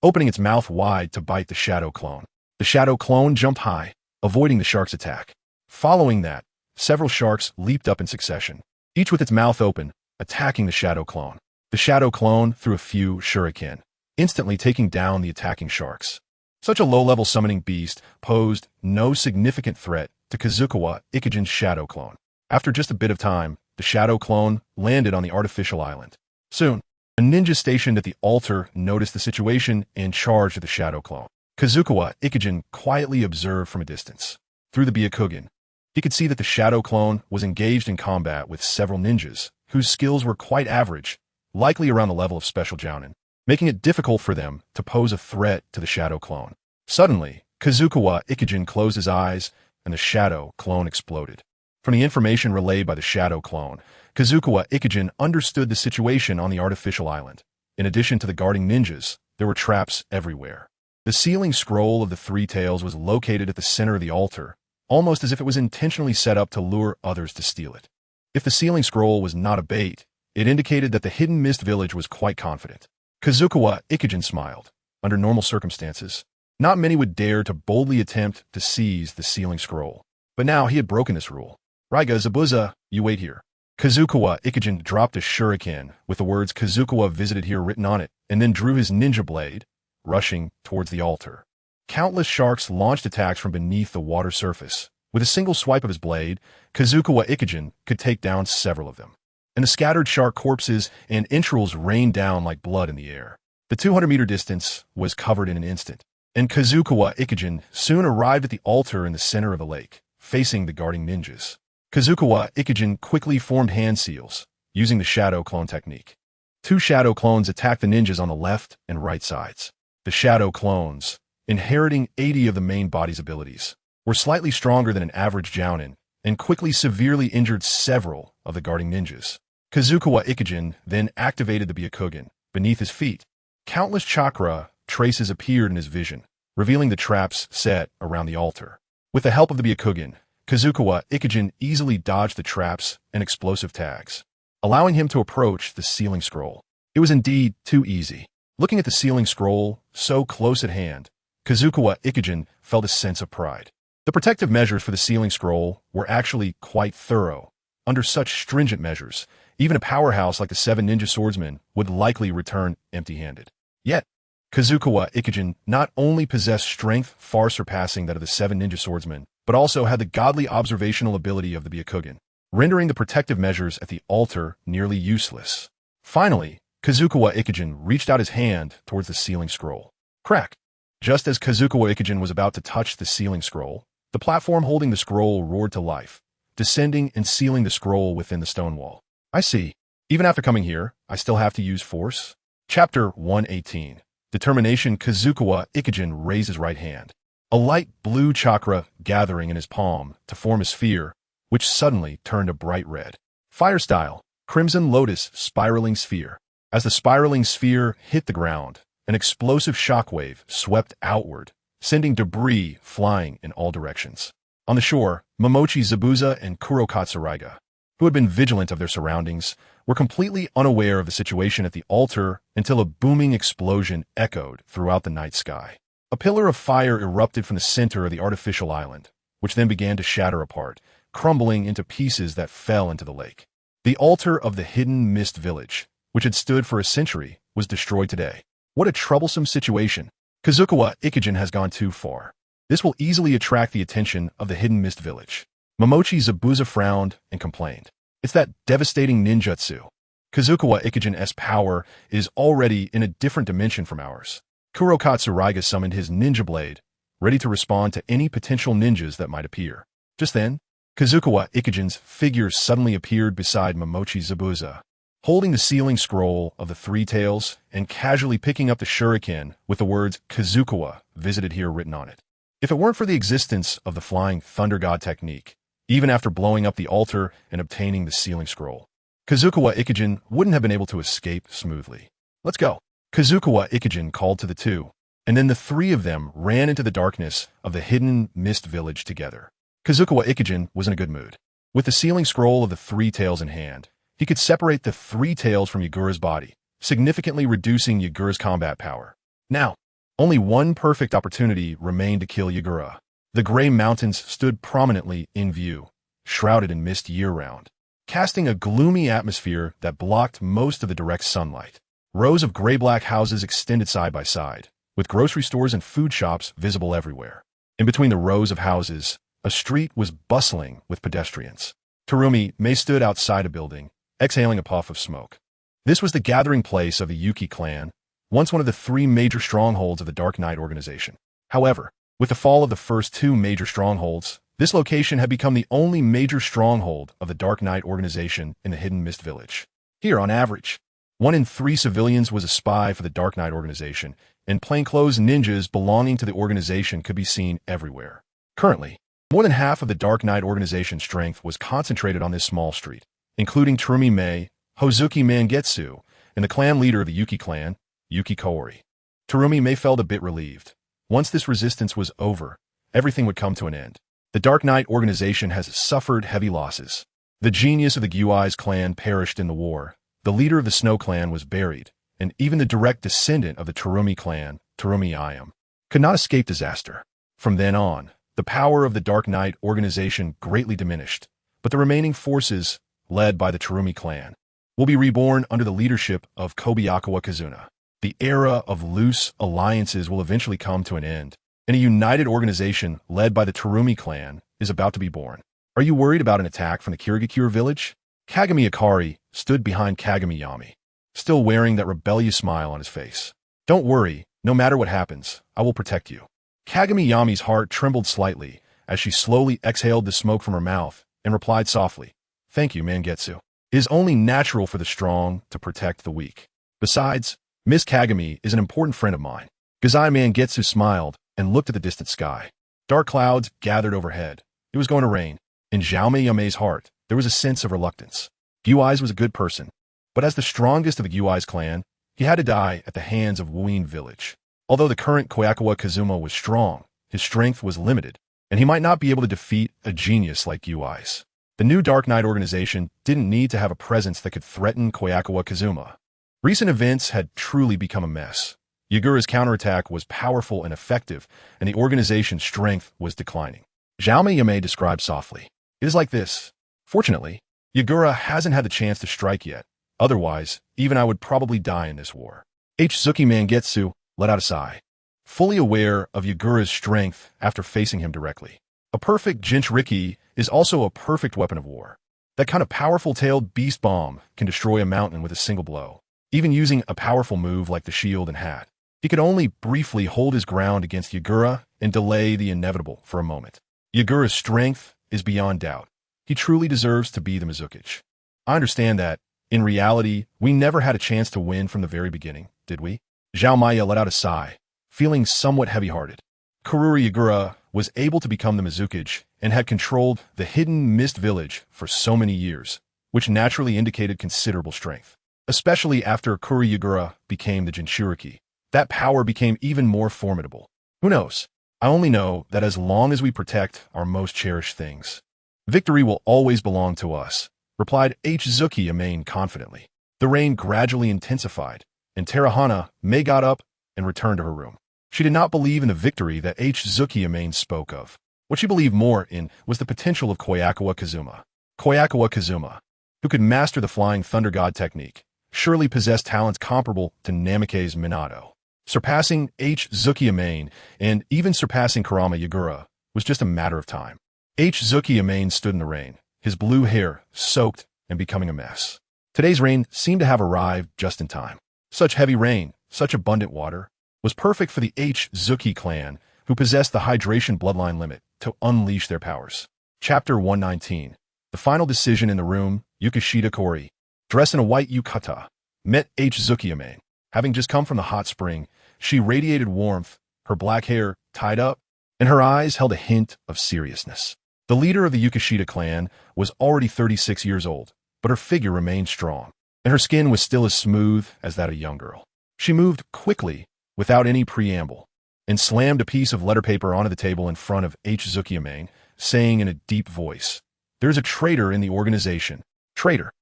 opening its mouth wide to bite the shadow clone. The shadow clone jumped high, avoiding the shark's attack. Following that, several sharks leaped up in succession, each with its mouth open, attacking the shadow clone. The shadow clone threw a few shuriken, instantly taking down the attacking sharks. Such a low-level summoning beast posed no significant threat to Kazukawa-Ikugen's shadow clone. After just a bit of time, the shadow clone landed on the artificial island. Soon, a ninja stationed at the altar noticed the situation and charged the shadow clone. Kazukawa-Ikugen quietly observed from a distance. Through the Byakugan, he could see that the shadow clone was engaged in combat with several ninjas, whose skills were quite average, likely around the level of special jounin, making it difficult for them to pose a threat to the shadow clone. Suddenly, Kazukawa-Ikugen closed his eyes, and the shadow clone exploded. From the information relayed by the shadow clone, Kazukawa-Ikugen understood the situation on the artificial island. In addition to the guarding ninjas, there were traps everywhere. The sealing scroll of the three tails was located at the center of the altar, almost as if it was intentionally set up to lure others to steal it. If the sealing scroll was not a bait, it indicated that the Hidden Mist Village was quite confident. Kazukawa-Ikugen smiled. Under normal circumstances, not many would dare to boldly attempt to seize the sealing scroll. But now he had broken this rule. Raiga Zabuza, you wait here. Kazukawa-Ikugen dropped a shuriken with the words Kazukawa visited here written on it, and then drew his ninja blade, rushing towards the altar. Countless sharks launched attacks from beneath the water surface. With a single swipe of his blade, Kazukawa-Ikugen could take down several of them, and the scattered shark corpses and entrails rained down like blood in the air. The 200-meter distance was covered in an instant, and Kazukawa-Ikugen soon arrived at the altar in the center of the lake, facing the guarding ninjas. Kazukawa-Ikugen quickly formed hand seals, using the shadow clone technique. Two shadow clones attacked the ninjas on the left and right sides. The shadow clones, inheriting 80 of the main body's abilities, were slightly stronger than an average jounin, and quickly severely injured several of the guarding ninjas. Kazukawa-Ikugen then activated the Byakugan. Beneath his feet, countless chakra traces appeared in his vision, revealing the traps set around the altar. With the help of the Byakugan, Kazukawa-Ikugen easily dodged the traps and explosive tags, allowing him to approach the sealing scroll. It was indeed too easy. Looking at the sealing scroll, so close at hand, Kazukawa-Ikugen felt a sense of pride. The protective measures for the sealing scroll were actually quite thorough, under such stringent measures, even a powerhouse like the Seven Ninja Swordsmen would likely return empty-handed. Yet, Kazukawa Ikijin not only possessed strength far surpassing that of the Seven Ninja Swordsmen, but also had the godly observational ability of the Byakugan, rendering the protective measures at the altar nearly useless. Finally, Kazukawa Ikijin reached out his hand towards the sealing scroll. Crack! Just as Kazukawa Ikijin was about to touch the sealing scroll, the platform holding the scroll roared to life, descending and sealing the scroll within the stone wall. I see. Even after coming here, I still have to use force? Chapter 118. Determination. Kazukawa Ikijin raised his right hand, a light blue chakra gathering in his palm to form a sphere, which suddenly turned a bright red. Fire style, Crimson Lotus spiraling sphere. As the spiraling sphere hit the ground, an explosive shockwave swept outward, sending debris flying in all directions. On the shore, Momochi Zabuza and Kurokatsuraiga, who had been vigilant of their surroundings, were completely unaware of the situation at the altar until a booming explosion echoed throughout the night sky. A pillar of fire erupted from the center of the artificial island, which then began to shatter apart, crumbling into pieces that fell into the lake. The altar of the hidden mist village, which had stood for a century, was destroyed today. What a troublesome situation. Kazukawa Ikijin has gone too far. This will easily attract the attention of the hidden mist village. Momochi Zabuza frowned and complained. It's that devastating ninjutsu. Kazukawa Ikijin's power is already in a different dimension from ours. Kurokatsuraiga summoned his ninja blade, ready to respond to any potential ninjas that might appear. Just then, Kazukawa Ikijin's figure suddenly appeared beside Momochi Zabuza, holding the sealing scroll of the Three Tails and casually picking up the shuriken with the words Kazukawa visited here written on it. If it weren't for the existence of the Flying Thunder God technique, even after blowing up the altar and obtaining the sealing scroll, Kazukawa Ikijin wouldn't have been able to escape smoothly. Let's go. Kazukawa Ikijin called to the two, and then the three of them ran into the darkness of the hidden mist village together. Kazukawa Ikijin was in a good mood. With the sealing scroll of the Three Tails in hand, he could separate the Three Tails from Yagura's body, significantly reducing Yagura's combat power. Now, only one perfect opportunity remained to kill Yagura. The Gray Mountains stood prominently in view, shrouded in mist year-round, casting a gloomy atmosphere that blocked most of the direct sunlight. Rows of gray-black houses extended side by side, with grocery stores and food shops visible everywhere. In between the rows of houses, a street was bustling with pedestrians. Terumi Mei stood outside a building, exhaling a puff of smoke. This was the gathering place of the Yuki clan, once one of the three major strongholds of the Dark Knight organization. However, with the fall of the first two major strongholds, this location had become the only major stronghold of the Dark Knight organization in the Hidden Mist Village. Here, on average, 1 in 3 civilians was a spy for the Dark Knight organization, and plainclothes ninjas belonging to the organization could be seen everywhere. Currently, more than half of the Dark Knight organization's strength was concentrated on this small street, including Terumi Mei, Hozuki Mangetsu, and the clan leader of the Yuki clan, Yuki Kaori. Terumi Mei felt a bit relieved. Once this resistance was over, everything would come to an end. The Dark Knight organization has suffered heavy losses. The genius of the Gyui's clan perished in the war, the leader of the Snow clan was buried, and even the direct descendant of the Terumi clan, Terumi Ayam, could not escape disaster. From then on, the power of the Dark Knight organization greatly diminished, but the remaining forces, led by the Terumi clan, will be reborn under the leadership of Kobayakawa Kazuna. The era of loose alliances will eventually come to an end, and a united organization led by the Terumi clan is about to be born. Are you worried about an attack from the Kirigakure village? Kagami Akari stood behind Kagami Yami, still wearing that rebellious smile on his face. Don't worry, no matter what happens, I will protect you. Kagami Yami's heart trembled slightly as she slowly exhaled the smoke from her mouth and replied softly, Thank you, Mangetsu. It is only natural for the strong to protect the weak. Besides, Miss Kagami is an important friend of mine. Gazai Mangetsu smiled and looked at the distant sky. Dark clouds gathered overhead. It was going to rain. In Xiaomei Yame's heart, there was a sense of reluctance. Gyui's was a good person, but as the strongest of the Gyui's clan, he had to die at the hands of Wuin village. Although the current Koyakawa Kazuma was strong, his strength was limited, and he might not be able to defeat a genius like Gyui's. The new Dark Knight organization didn't need to have a presence that could threaten Koyakawa Kazuma. Recent events had truly become a mess. Yagura's counterattack was powerful and effective, and the organization's strength was declining. Xiaomei Yamei described softly. It is like this. Fortunately, Yagura hasn't had the chance to strike yet. Otherwise, even I would probably die in this war. Suzuki Mangetsu let out a sigh, fully aware of Yagura's strength after facing him directly. A perfect Jinchuriki is also a perfect weapon of war. That kind of powerful-tailed beast bomb can destroy a mountain with a single blow. Even using a powerful move like the shield and hat, he could only briefly hold his ground against Yagura and delay the inevitable for a moment. Yagura's strength is beyond doubt. He truly deserves to be the Mizukichi. I understand that, in reality, we never had a chance to win from the very beginning, did we? Zhao Maya let out a sigh, feeling somewhat heavy-hearted. Kururu Yagura was able to become the Mizukichi and had controlled the hidden mist village for so many years, which naturally indicated considerable strength. Especially after Kururu Yagura became the Jinchuriki, that power became even more formidable. Who knows? I only know that as long as we protect our most cherished things, victory will always belong to us, replied Suzuki Amane confidently. The rain gradually intensified, and Terahana May got up and returned to her room. She did not believe in the victory that Suzuki Amane spoke of. What she believed more in was the potential of Kobayakawa Kazuma. Kobayakawa Kazuma, who could master the Flying Thunder God technique, surely possessed talents comparable to Namikaze Minato. Surpassing Suzuki Amane and even surpassing Kurama Yagura was just a matter of time. Suzuki Amane stood in the rain, his blue hair soaked and becoming a mess. Today's rain seemed to have arrived just in time. Such heavy rain, such abundant water, was perfect for the Suzuki clan, who possessed the hydration bloodline limit to unleash their powers. Chapter 119. The final decision in the room. Yukishita Kori, dressed in a white yukata, met Suzuki Amane. Having just come from the hot spring, she radiated warmth, her black hair tied up, and her eyes held a hint of seriousness. The leader of the Yukishita clan was already 36 years old, but her figure remained strong, and her skin was still as smooth as that of a young girl. She moved quickly, without any preamble, and slammed a piece of letter paper onto the table in front of Suzuki Amane, saying in a deep voice, "There's a traitor in the organization." Traitor?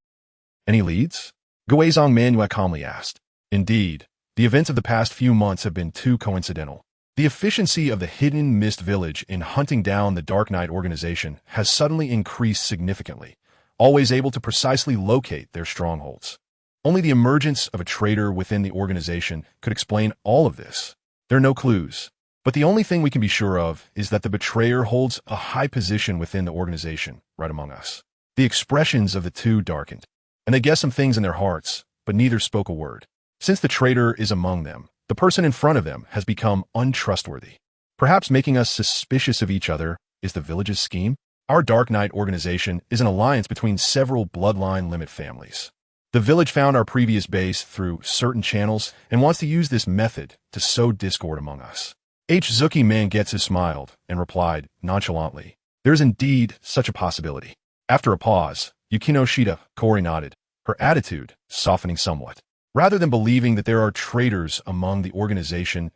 Any leads? Guizhong Manua calmly asked. Indeed, the events of the past few months have been too coincidental. The efficiency of the Hidden Mist Village in hunting down the Dark Knight organization has suddenly increased significantly, always able to precisely locate their strongholds. Only the emergence of a traitor within the organization could explain all of this. There are no clues, but the only thing we can be sure of is that the betrayer holds a high position within the organization, right among us. The expressions of the two darkened, and they guessed some things in their hearts, but neither spoke a word. Since the traitor is among them, the person in front of them has become untrustworthy. Perhaps making us suspicious of each other is the village's scheme? Our Dark Knight organization is an alliance between several bloodline limit families. The village found our previous base through certain channels and wants to use this method to sow discord among us. Suzuki Mangetsu smiled and replied nonchalantly, "There is indeed such a possibility." After a pause, Yukinoshita Kori nodded, her attitude softening somewhat. Rather than believing that there are traitors among the organization's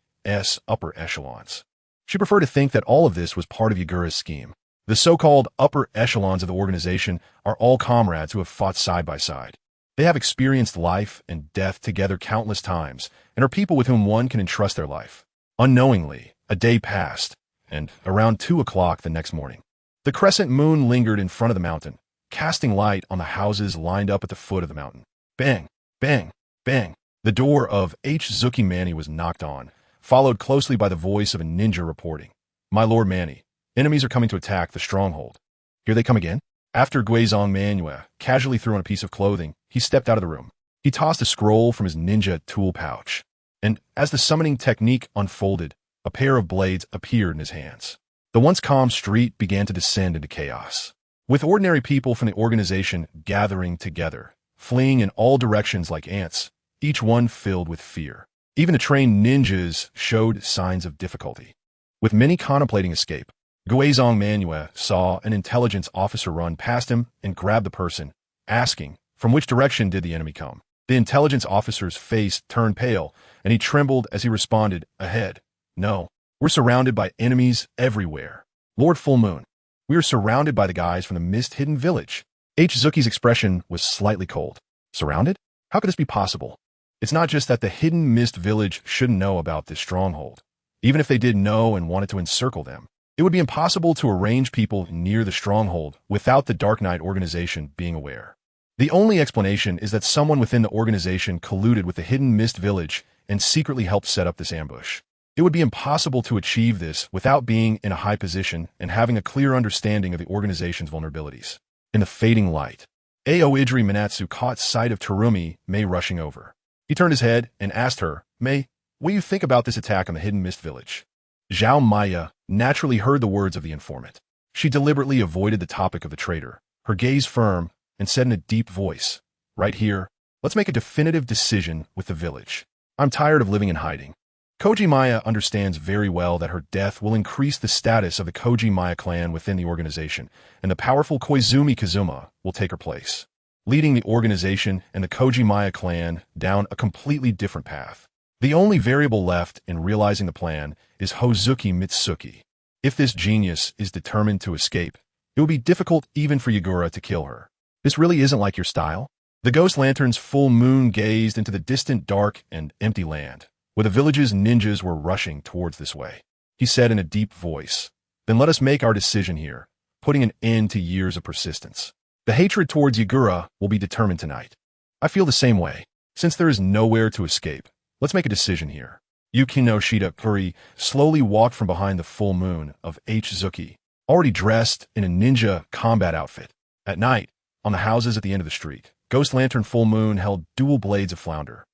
upper echelons, she preferred to think that all of this was part of Yagura's scheme. The so-called upper echelons of the organization are all comrades who have fought side by side. They have experienced life and death together countless times and are people with whom one can entrust their life. Unknowingly, a day passed, and around 2 o'clock the next morning, the crescent moon lingered in front of the mountain, casting light on the houses lined up at the foot of the mountain. Bang, bang, bang. The door of Suzuki Manny was knocked on, followed closely by the voice of a ninja reporting, "My Lord Manny, enemies are coming to attack the stronghold." Here they come again? After Guizhong Manua casually threw on a piece of clothing, he stepped out of the room. He tossed a scroll from his ninja tool pouch, and as the summoning technique unfolded, a pair of blades appeared in his hands. The once calm street began to descend into chaos, with ordinary people from the organization gathering together, fleeing in all directions like ants, each one filled with fear. Even the trained ninjas showed signs of difficulty. With many contemplating escape, Guizhong Manua saw an intelligence officer run past him and grab the person, asking, "From which direction did the enemy come?" The intelligence officer's face turned pale, and he trembled as he responded, "Ahead. No. We're surrounded by enemies everywhere. Lord Full Moon, we are surrounded by the guys from the Mist-Hidden Village." Suzuki's expression was slightly cold. Surrounded? How could this be possible? It's not just that the Hidden Mist Village shouldn't know about this stronghold. Even if they did know and wanted to encircle them, It would be impossible to arrange people near the stronghold without the Dark Knight organization being aware. The only explanation is that someone within the organization colluded with the Hidden Mist Village and secretly helped set up this ambush. It would be impossible to achieve this without being in a high position and having a clear understanding of the organization's vulnerabilities. In the fading light, Aoidri Minatsu caught sight of Terumi Mei rushing over. He turned his head and asked her, "Mei, what do you think about this attack on the Hidden Mist Village?" Zhao Maya naturally heard the words of the informant. She deliberately avoided the topic of the traitor, her gaze firm, and said in a deep voice, "Right here, let's make a definitive decision with the village. I'm tired of living in hiding." Koji Maya understands very well that her death will increase the status of the Koji Maya clan within the organization, and the powerful Koizumi Kazuma will take her place, leading the organization and the Koji Maya clan down a completely different path. The only variable left in realizing the plan is Hozuki Mitsuki. If this genius is determined to escape, it will be difficult even for Yagura to kill her. "This really isn't like your style?" The Ghost Lantern's full moon gazed into the distant dark and empty land, where the village's ninjas were rushing towards this way. He said in a deep voice, "Then let us make our decision here, putting an end to years of persistence. The hatred towards Yagura will be determined tonight." "I feel the same way. Since there is nowhere to escape, let's make a decision here." Yukino Shidakuri slowly walked from behind the full moon of Zuki, already dressed in a ninja combat outfit. At night, on the houses at the end of the street, Ghost Lantern Full Moon held dual blades of flounder,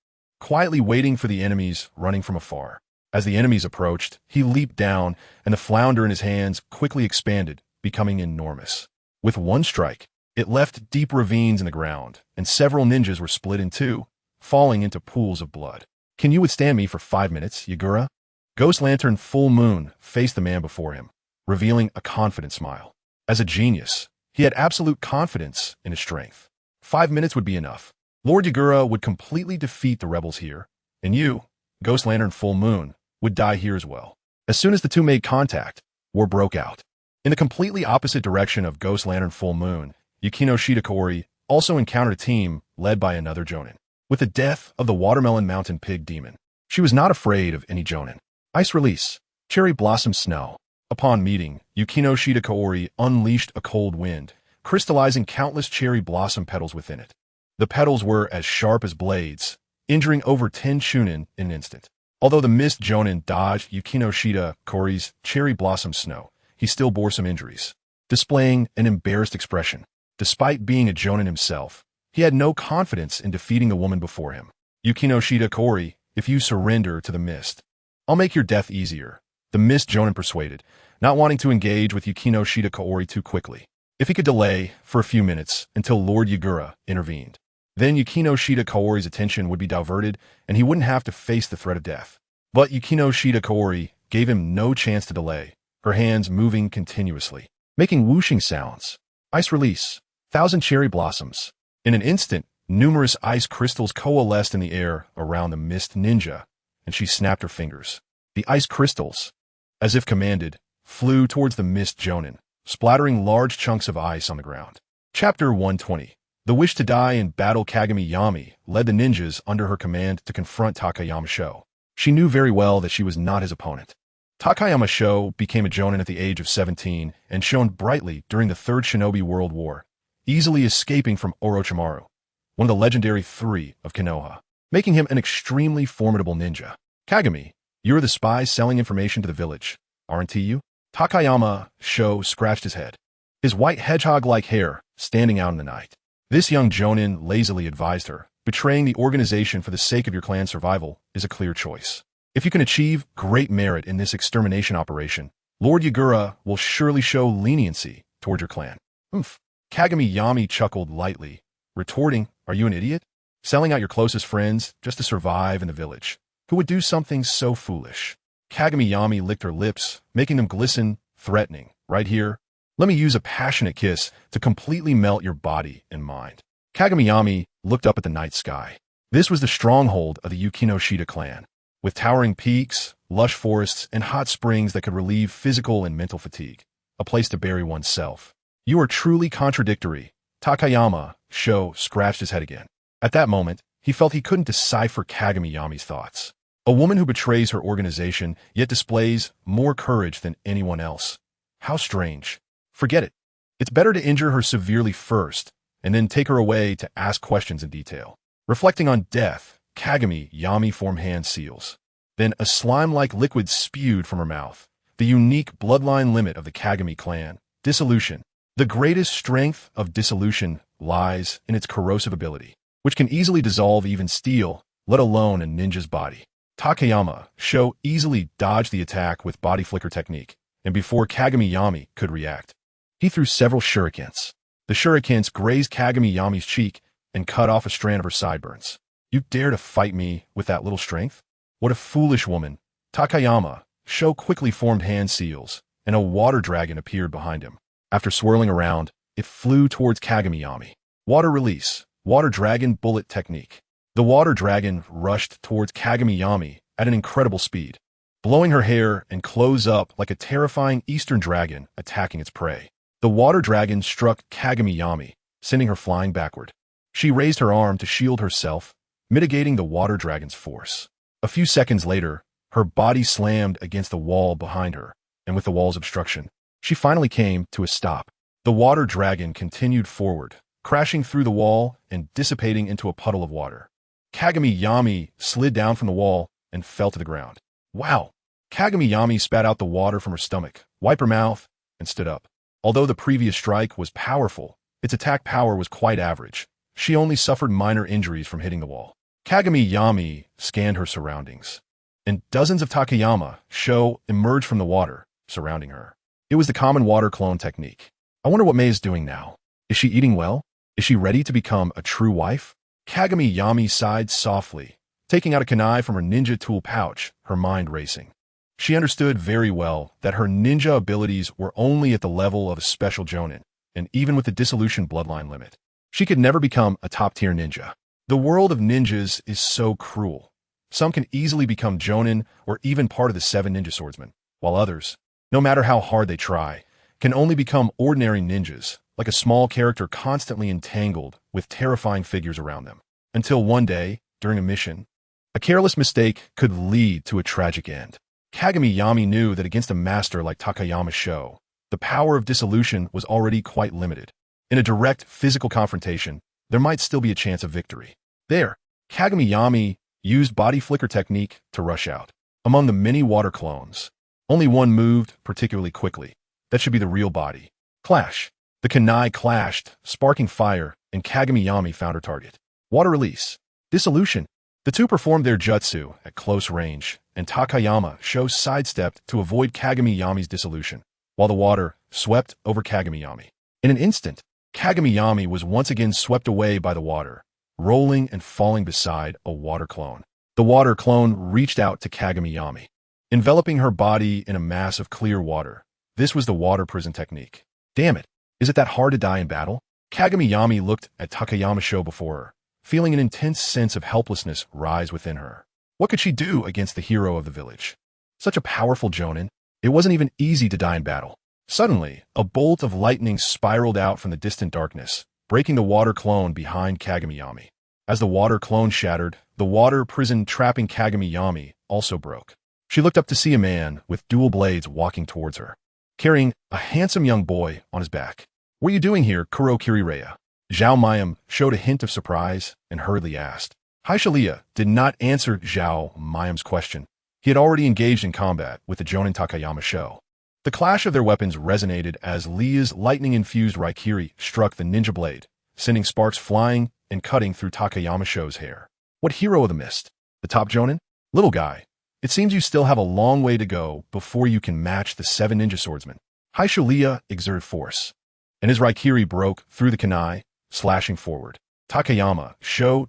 quietly waiting for the enemies running from afar. As the enemies approached, he leaped down, and the flounder in his hands quickly expanded, becoming enormous. With one strike, it left deep ravines in the ground, and several ninjas were split in two, falling into pools of blood. "Can you withstand me for 5 minutes, Yagura?" Ghost Lantern Full Moon faced the man before him, revealing a confident smile. As a genius, he had absolute confidence in his strength. 5 minutes would be enough. Lord Yagura would completely defeat the rebels here, and you, Ghost Lantern Full Moon, would die here as well. As soon as the two made contact, war broke out. In the completely opposite direction of Ghost Lantern Full Moon, Yukino Shidakori also encountered a team led by another Jonin. With the death of the Watermelon Mountain Pig Demon, she was not afraid of any Jonin. Ice Release, Cherry Blossom Snow. Upon meeting, Yukino Shidakori unleashed a cold wind, crystallizing countless cherry blossom petals within it. The petals were as sharp as blades, injuring over 10 Chunin in an instant. Although the Mist Jonin dodged Yukino Shidakori's Cherry Blossom Snow, he still bore some injuries, displaying an embarrassed expression. Despite being a Jonin himself, he had no confidence in defeating the woman before him. "Yukino Shidakori, if you surrender to the mist, I'll make your death easier," the Mist Jonin persuaded, not wanting to engage with Yukino Shidakori too quickly. If he could delay for a few minutes until Lord Yagura intervened, then Yukino Shidakori's attention would be diverted and he wouldn't have to face the threat of death. But Yukino Shidakori gave him no chance to delay, her hands moving continuously, making whooshing sounds. Ice Release, 1,000 Cherry Blossoms. In an instant, numerous ice crystals coalesced in the air around the Mist Ninja, and she snapped her fingers. The ice crystals, as if commanded, flew towards the Mist Jonin, splattering large chunks of ice on the ground. Chapter 120. The wish to die in battle. Kagami Yami led the ninjas under her command to confront Takayama Sho. She knew very well that she was not his opponent. Takayama Sho became a Jonin at the age of 17 and shone brightly during the Third Shinobi World War, easily escaping from Orochimaru, one of the legendary 3 of Konoha, making him an extremely formidable ninja. "Kagami, you're the spy selling information to the village, aren't you?" Takayama Sho scratched his head, his white hedgehog-like hair standing out in the night. This young Jonin lazily advised her, "Betraying the organization for the sake of your clan's survival is a clear choice. If you can achieve great merit in this extermination operation, Lord Yagura will surely show leniency toward your clan." "Oomph." Kagami Yami chuckled lightly, retorting, "Are you an idiot? Selling out your closest friends just to survive in the village? Who would do something so foolish?" Kagami Yami licked her lips, making them glisten, threatening. "Right here, let me use a passionate kiss to completely melt your body and mind." Kagami Yami looked up at the night sky. This was the stronghold of the Yukino Shida clan, with towering peaks, lush forests, and hot springs that could relieve physical and mental fatigue, a place to bury oneself. "You are truly contradictory." Takayama Sho scratched his head again. At that moment, he felt he couldn't decipher Kagami Yami's thoughts. A woman who betrays her organization yet displays more courage than anyone else, How strange. Forget it. It's better to injure her severely first, and then take her away to ask questions in detail. Reflecting on death, Kazumi formed hand seals. Then a slime-like liquid spewed from her mouth. The unique bloodline limit of the Kazumi clan. Dissolution. The greatest strength of dissolution lies in its corrosive ability, which can easily dissolve even steel, let alone a ninja's body. Takayama easily dodged the attack with body flicker technique, and before Kazumi could react, he threw several shurikens. The shurikens grazed Kazumi cheek and cut off a strand of her sideburns. You dare to fight me with that little strength? What a foolish woman. Takayama quickly formed hand seals, and a water dragon appeared behind him. After swirling around, it flew towards Kazumi. Water release. Water dragon bullet technique. The water dragon rushed towards Kazumi at an incredible speed, blowing her hair and clothes up like a terrifying eastern dragon attacking its prey. The water dragon struck Kazumi, sending her flying backward. She raised her arm to shield herself, mitigating the water dragon's force. A few seconds later, her body slammed against the wall behind her, and with the wall's obstruction, she finally came to a stop. The water dragon continued forward, crashing through the wall and dissipating into a puddle of water. Kazumi slid down from the wall and fell to the ground. Wow! Kazumi spat out the water from her stomach, wiped her mouth, and stood up. Although the previous strike was powerful, its attack power was quite average. She only suffered minor injuries from hitting the wall. Kazumi scanned her surroundings, and dozens of Takayama emerged from the water, surrounding her. It was the common water clone technique. I wonder what Mei is doing now. Is she eating well? Is she ready to become a true wife? Kazumi sighed softly, taking out a kunai from her ninja tool pouch, her mind racing. She understood very well that her ninja abilities were only at the level of a special jonin, and even with the dissolution bloodline limit, she could never become a top-tier ninja. The world of ninjas is so cruel. Some can easily become jonin or even part of the 7 ninja swordsmen, while others, no matter how hard they try, can only become ordinary ninjas, like a small character constantly entangled with terrifying figures around them. Until one day, during a mission, a careless mistake could lead to a tragic end. Kazumi knew that against a master like Takayama the power of dissolution was already quite limited. In a direct physical confrontation, there might still be a chance of victory. There, Kazumi used body flicker technique to rush out. Among the many water clones, only one moved particularly quickly. That should be the real body. Clash. The kunai clashed, sparking fire, and Kazumi found her target. Water release. Dissolution. The two performed their jutsu at close range, and Takayama sidestepped to avoid Kazumi's dissolution, while the water swept over Kazumi. In an instant, Kazumi was once again swept away by the water, rolling and falling beside a water clone. The water clone reached out to Kazumi, enveloping her body in a mass of clear water. This was the water prison technique. Damn it, is it that hard to die in battle? Kazumi looked at Takayama before her, feeling an intense sense of helplessness rise within her. What could she do against the hero of the village? Such a powerful jonin, it wasn't even easy to die in battle. Suddenly, a bolt of lightning spiraled out from the distant darkness, breaking the water clone behind Kazumi. As the water clone shattered, the water prison trapping Kazumi also broke. She looked up to see a man with dual blades walking towards her, carrying a handsome young boy on his back. What are you doing here, Kuro Kirireya? Zhao Mayam showed a hint of surprise and hurriedly asked. Haisha did not answer Zhao Mayam's question. He had already engaged in combat with the Jonin Takayama. The clash of their weapons resonated as Lia's lightning-infused Raikiri struck the ninja blade, sending sparks flying and cutting through Takayama's hair. What hero of the mist? The top Jonin? Little guy, it seems you still have a long way to go before you can match the 7 ninja swordsmen. Haisha exerted force, and his Raikiri broke through the kunai, slashing forward. Takayama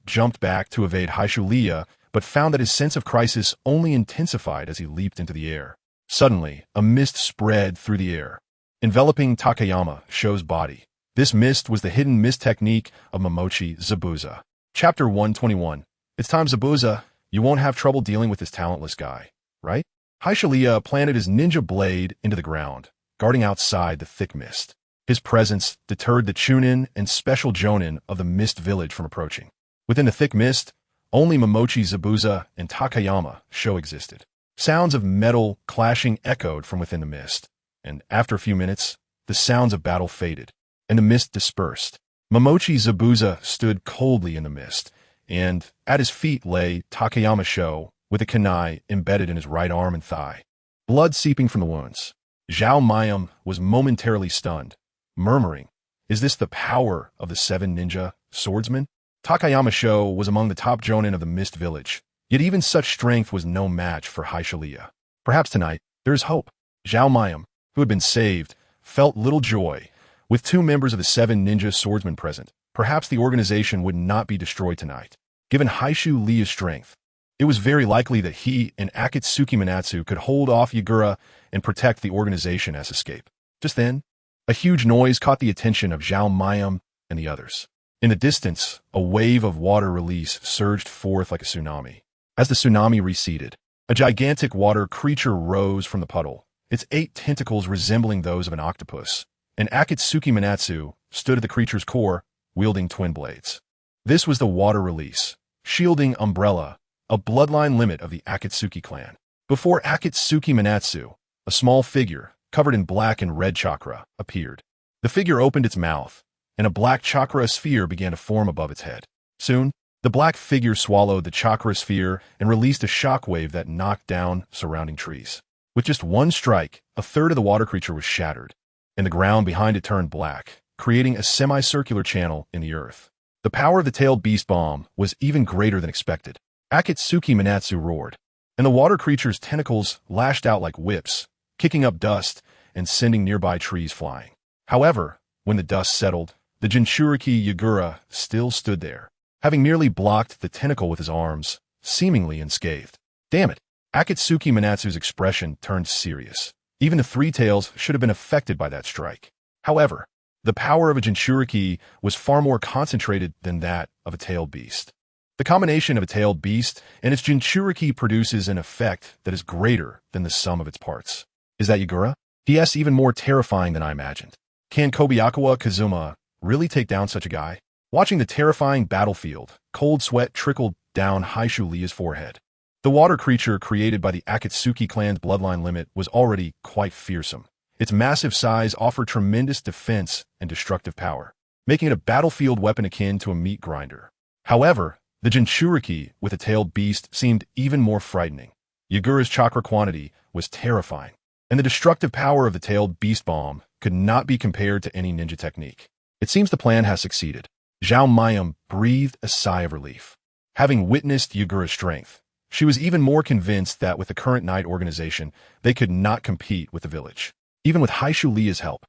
jumped back to evade Haisha, but found that his sense of crisis only intensified as he leaped into the air. Suddenly, a mist spread through the air, enveloping Takayama's body. This mist was the hidden mist technique of Momochi Zabuza. Chapter 121. It's time, Zabuza. You won't have trouble dealing with this talentless guy, right? Haisha planted his ninja blade into the ground, guarding outside the thick mist. His presence deterred the Chunin and special Jonin of the Mist Village from approaching. Within the thick mist, only Momochi Zabuza and Takayama existed. Sounds of metal clashing echoed from within the mist. and after a few minutes, the sounds of battle faded, and the mist dispersed. Momochi Zabuza stood coldly in the mist, and at his feet lay Takayama Sho with a kunai embedded in his right arm and thigh, blood seeping from the wounds. Zhao Mayam was momentarily stunned, murmuring, "Is this the power of the 7 ninja swordsmen?" Takayama Sho was among the top jonin of the Mist Village, yet even such strength was no match for Haishalia. Perhaps tonight, there is hope. Zhao Mayam, who had been saved, felt little joy. With 2 members of the 7 ninja swordsmen present, perhaps the organization would not be destroyed tonight. Given Haishu Lia's strength, it was very likely that he and Akatsuki Manatsu could hold off Yagura and protect the organization as escape. Just then, a huge noise caught the attention of Zhao Mayam and the others. In the distance, a wave of water release surged forth like a tsunami. As the tsunami receded, a gigantic water creature rose from the puddle, its 8 tentacles resembling those of an octopus, and Akatsuki Manatsu stood at the creature's core, wielding twin blades. This was the water release, shielding umbrella, a bloodline limit of the Akatsuki clan. Before Akatsuki Manatsu, a small figure, covered in black and red chakra, appeared. The figure opened its mouth, and a black chakra sphere began to form above its head. Soon, the black figure swallowed the chakra sphere and released a shockwave that knocked down surrounding trees. With just one strike, a third of the water creature was shattered, and the ground behind it turned black, creating a semicircular channel in the earth. The power of the tailed beast bomb was even greater than expected. Akatsuki Manatsu roared, and the water creature's tentacles lashed out like whips, kicking up dust and sending nearby trees flying. However, when the dust settled, the Jinchuriki Yagura still stood there, having merely blocked the tentacle with his arms, seemingly unscathed. Damn it! Akatsuki Manatsu's expression turned serious. Even the 3 tails should have been affected by that strike. However, the power of a Jinchuriki was far more concentrated than that of a tailed beast. The combination of a tailed beast and its Jinchuriki produces an effect that is greater than the sum of its parts. Is that Yagura? Yes, even more terrifying than I imagined. Can Kobayakawa Kazuma really take down such a guy? Watching the terrifying battlefield, cold sweat trickled down Haishu Lia's forehead. The water creature created by the Akatsuki clan's bloodline limit was already quite fearsome. Its massive size offered tremendous defense and destructive power, making it a battlefield weapon akin to a meat grinder. However, the Jinchuriki with a tailed beast seemed even more frightening. Yagura's chakra quantity was terrifying, and the destructive power of the tailed beast bomb could not be compared to any ninja technique. It seems the plan has succeeded. Zhao Mayam breathed a sigh of relief. Having witnessed Yagura's strength, she was even more convinced that with the current night organization, they could not compete with the village. Even with Haishu Lia's help,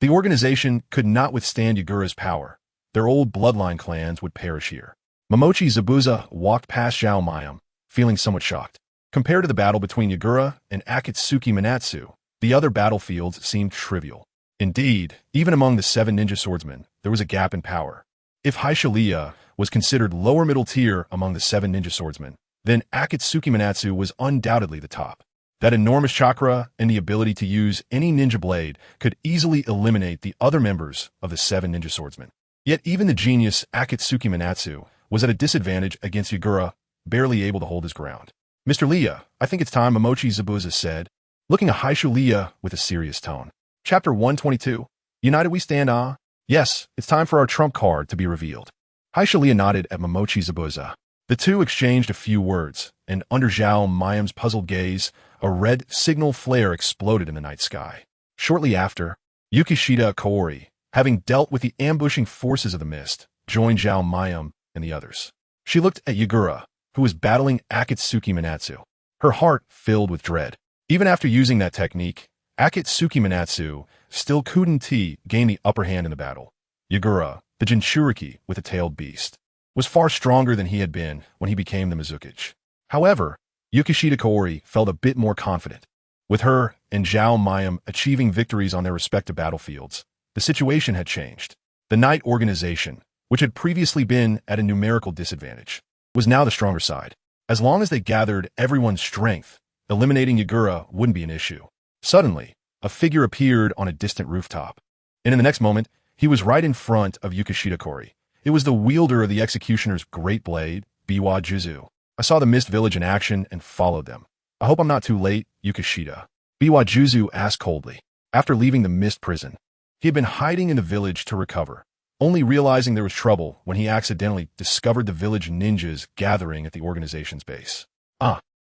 the organization could not withstand Yagura's power. Their old bloodline clans would perish here. Momochi Zabuza walked past Zhao Mayam, feeling somewhat shocked. Compared to the battle between Yagura and Akatsuki Manatsu, the other battlefields seemed trivial. Indeed, even among the 7 ninja swordsmen, there was a gap in power. If Haishalia was considered lower middle tier among the 7 ninja swordsmen, then Akatsuki Manatsu was undoubtedly the top. That enormous chakra and the ability to use any ninja blade could easily eliminate the other members of the 7 ninja swordsmen. Yet even the genius Akatsuki Manatsu was at a disadvantage against Yagura, barely able to hold his ground. "Mr. Lia, I think it's time," Momochi Zabuza said, looking at Haishu Lia with a serious tone. Chapter 122. United we stand, ah? Yes, it's time for our trump card to be revealed. Haishu Lia nodded at Momochi Zabuza. The two exchanged a few words, and under Zhao Mayam's puzzled gaze, a red signal flare exploded in the night sky. Shortly after, Yukishita Kaori, having dealt with the ambushing forces of the mist, joined Zhao Mayam and the others. She looked at Yagura, who was battling Akatsuki Manatsu, her heart filled with dread. Even after using that technique, Akatsuki Manatsu still couldn't gain the upper hand in the battle. Yagura, the Jinchuriki with a tailed beast, was far stronger than he had been when he became the Mizukichi. However, Yukishita Kaori felt a bit more confident. With her and Zhao Mayam achieving victories on their respective battlefields, the situation had changed. The Knight organization, which had previously been at a numerical disadvantage, was now the stronger side. As long as they gathered everyone's strength, eliminating Yagura wouldn't be an issue. Suddenly, a figure appeared on a distant rooftop, and in the next moment, he was right in front of Yukishita Kaori. It was the wielder of the executioner's great blade, Biwa Juzu. I saw the Mist Village in action and followed them. I hope I'm not too late, Yukishita. Biwa Juzu asked coldly. After leaving the mist prison, he had been hiding in the village to recover, only realizing there was trouble when he accidentally discovered the village ninjas gathering at the organization's base.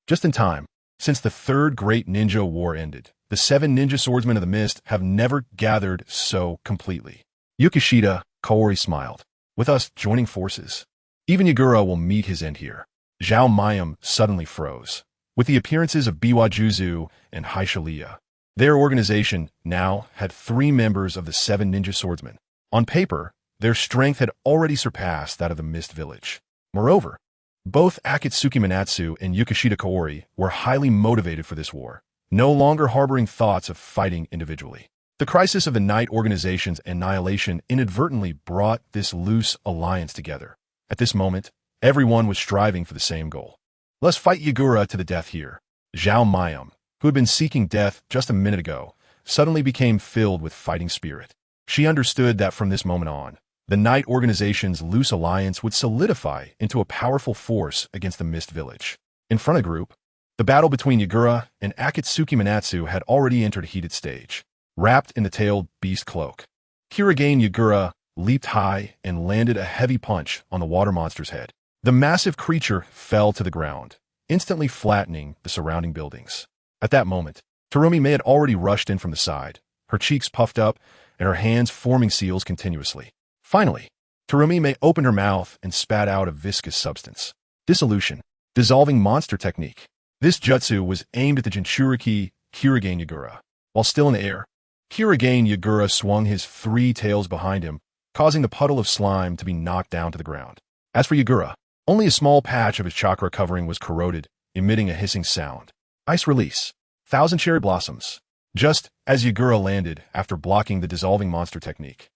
Just in time. Since the Third Great Ninja War ended, the 7 ninja swordsmen of the mist have never gathered so completely. Yukishita Kaori smiled. With us joining forces, even Yagura will meet his end here. Zhao Mayam suddenly froze. With the appearances of Biwa Juzu and Haishalia, their organization now had 3 members of the 7 ninja swordsmen. On paper, their strength had already surpassed that of the Mist Village. Moreover, both Akatsuki Manatsu and Yukishita Kaori were highly motivated for this war, no longer harboring thoughts of fighting individually. The crisis of the Night Organization's annihilation inadvertently brought this loose alliance together. At this moment, everyone was striving for the same goal. Let's fight Yagura to the death here. Zhao Mayam, who had been seeking death just a minute ago, suddenly became filled with fighting spirit. She understood that from this moment on, the Night Organization's loose alliance would solidify into a powerful force against the Mist Village. In front of the group, the battle between Yagura and Akatsuki Manatsu had already entered a heated stage. Wrapped in the tailed beast cloak, Kirigane Yagura leaped high and landed a heavy punch on the water monster's head. The massive creature fell to the ground, instantly flattening the surrounding buildings. At that moment, Terumi May had already rushed in from the side, her cheeks puffed up and her hands forming seals continuously. Finally, Terumi May opened her mouth and spat out a viscous substance. Dissolution, dissolving monster technique. This jutsu was aimed at the Jinchuriki Kirigane Yagura. While still in the air, Kirigane Yagura swung his 3 tails behind him, causing the puddle of slime to be knocked down to the ground. As for Yagura, only a small patch of his chakra covering was corroded, emitting a hissing sound. Ice release. 1,000 cherry blossoms. Just as Yagura landed after blocking the dissolving monster technique,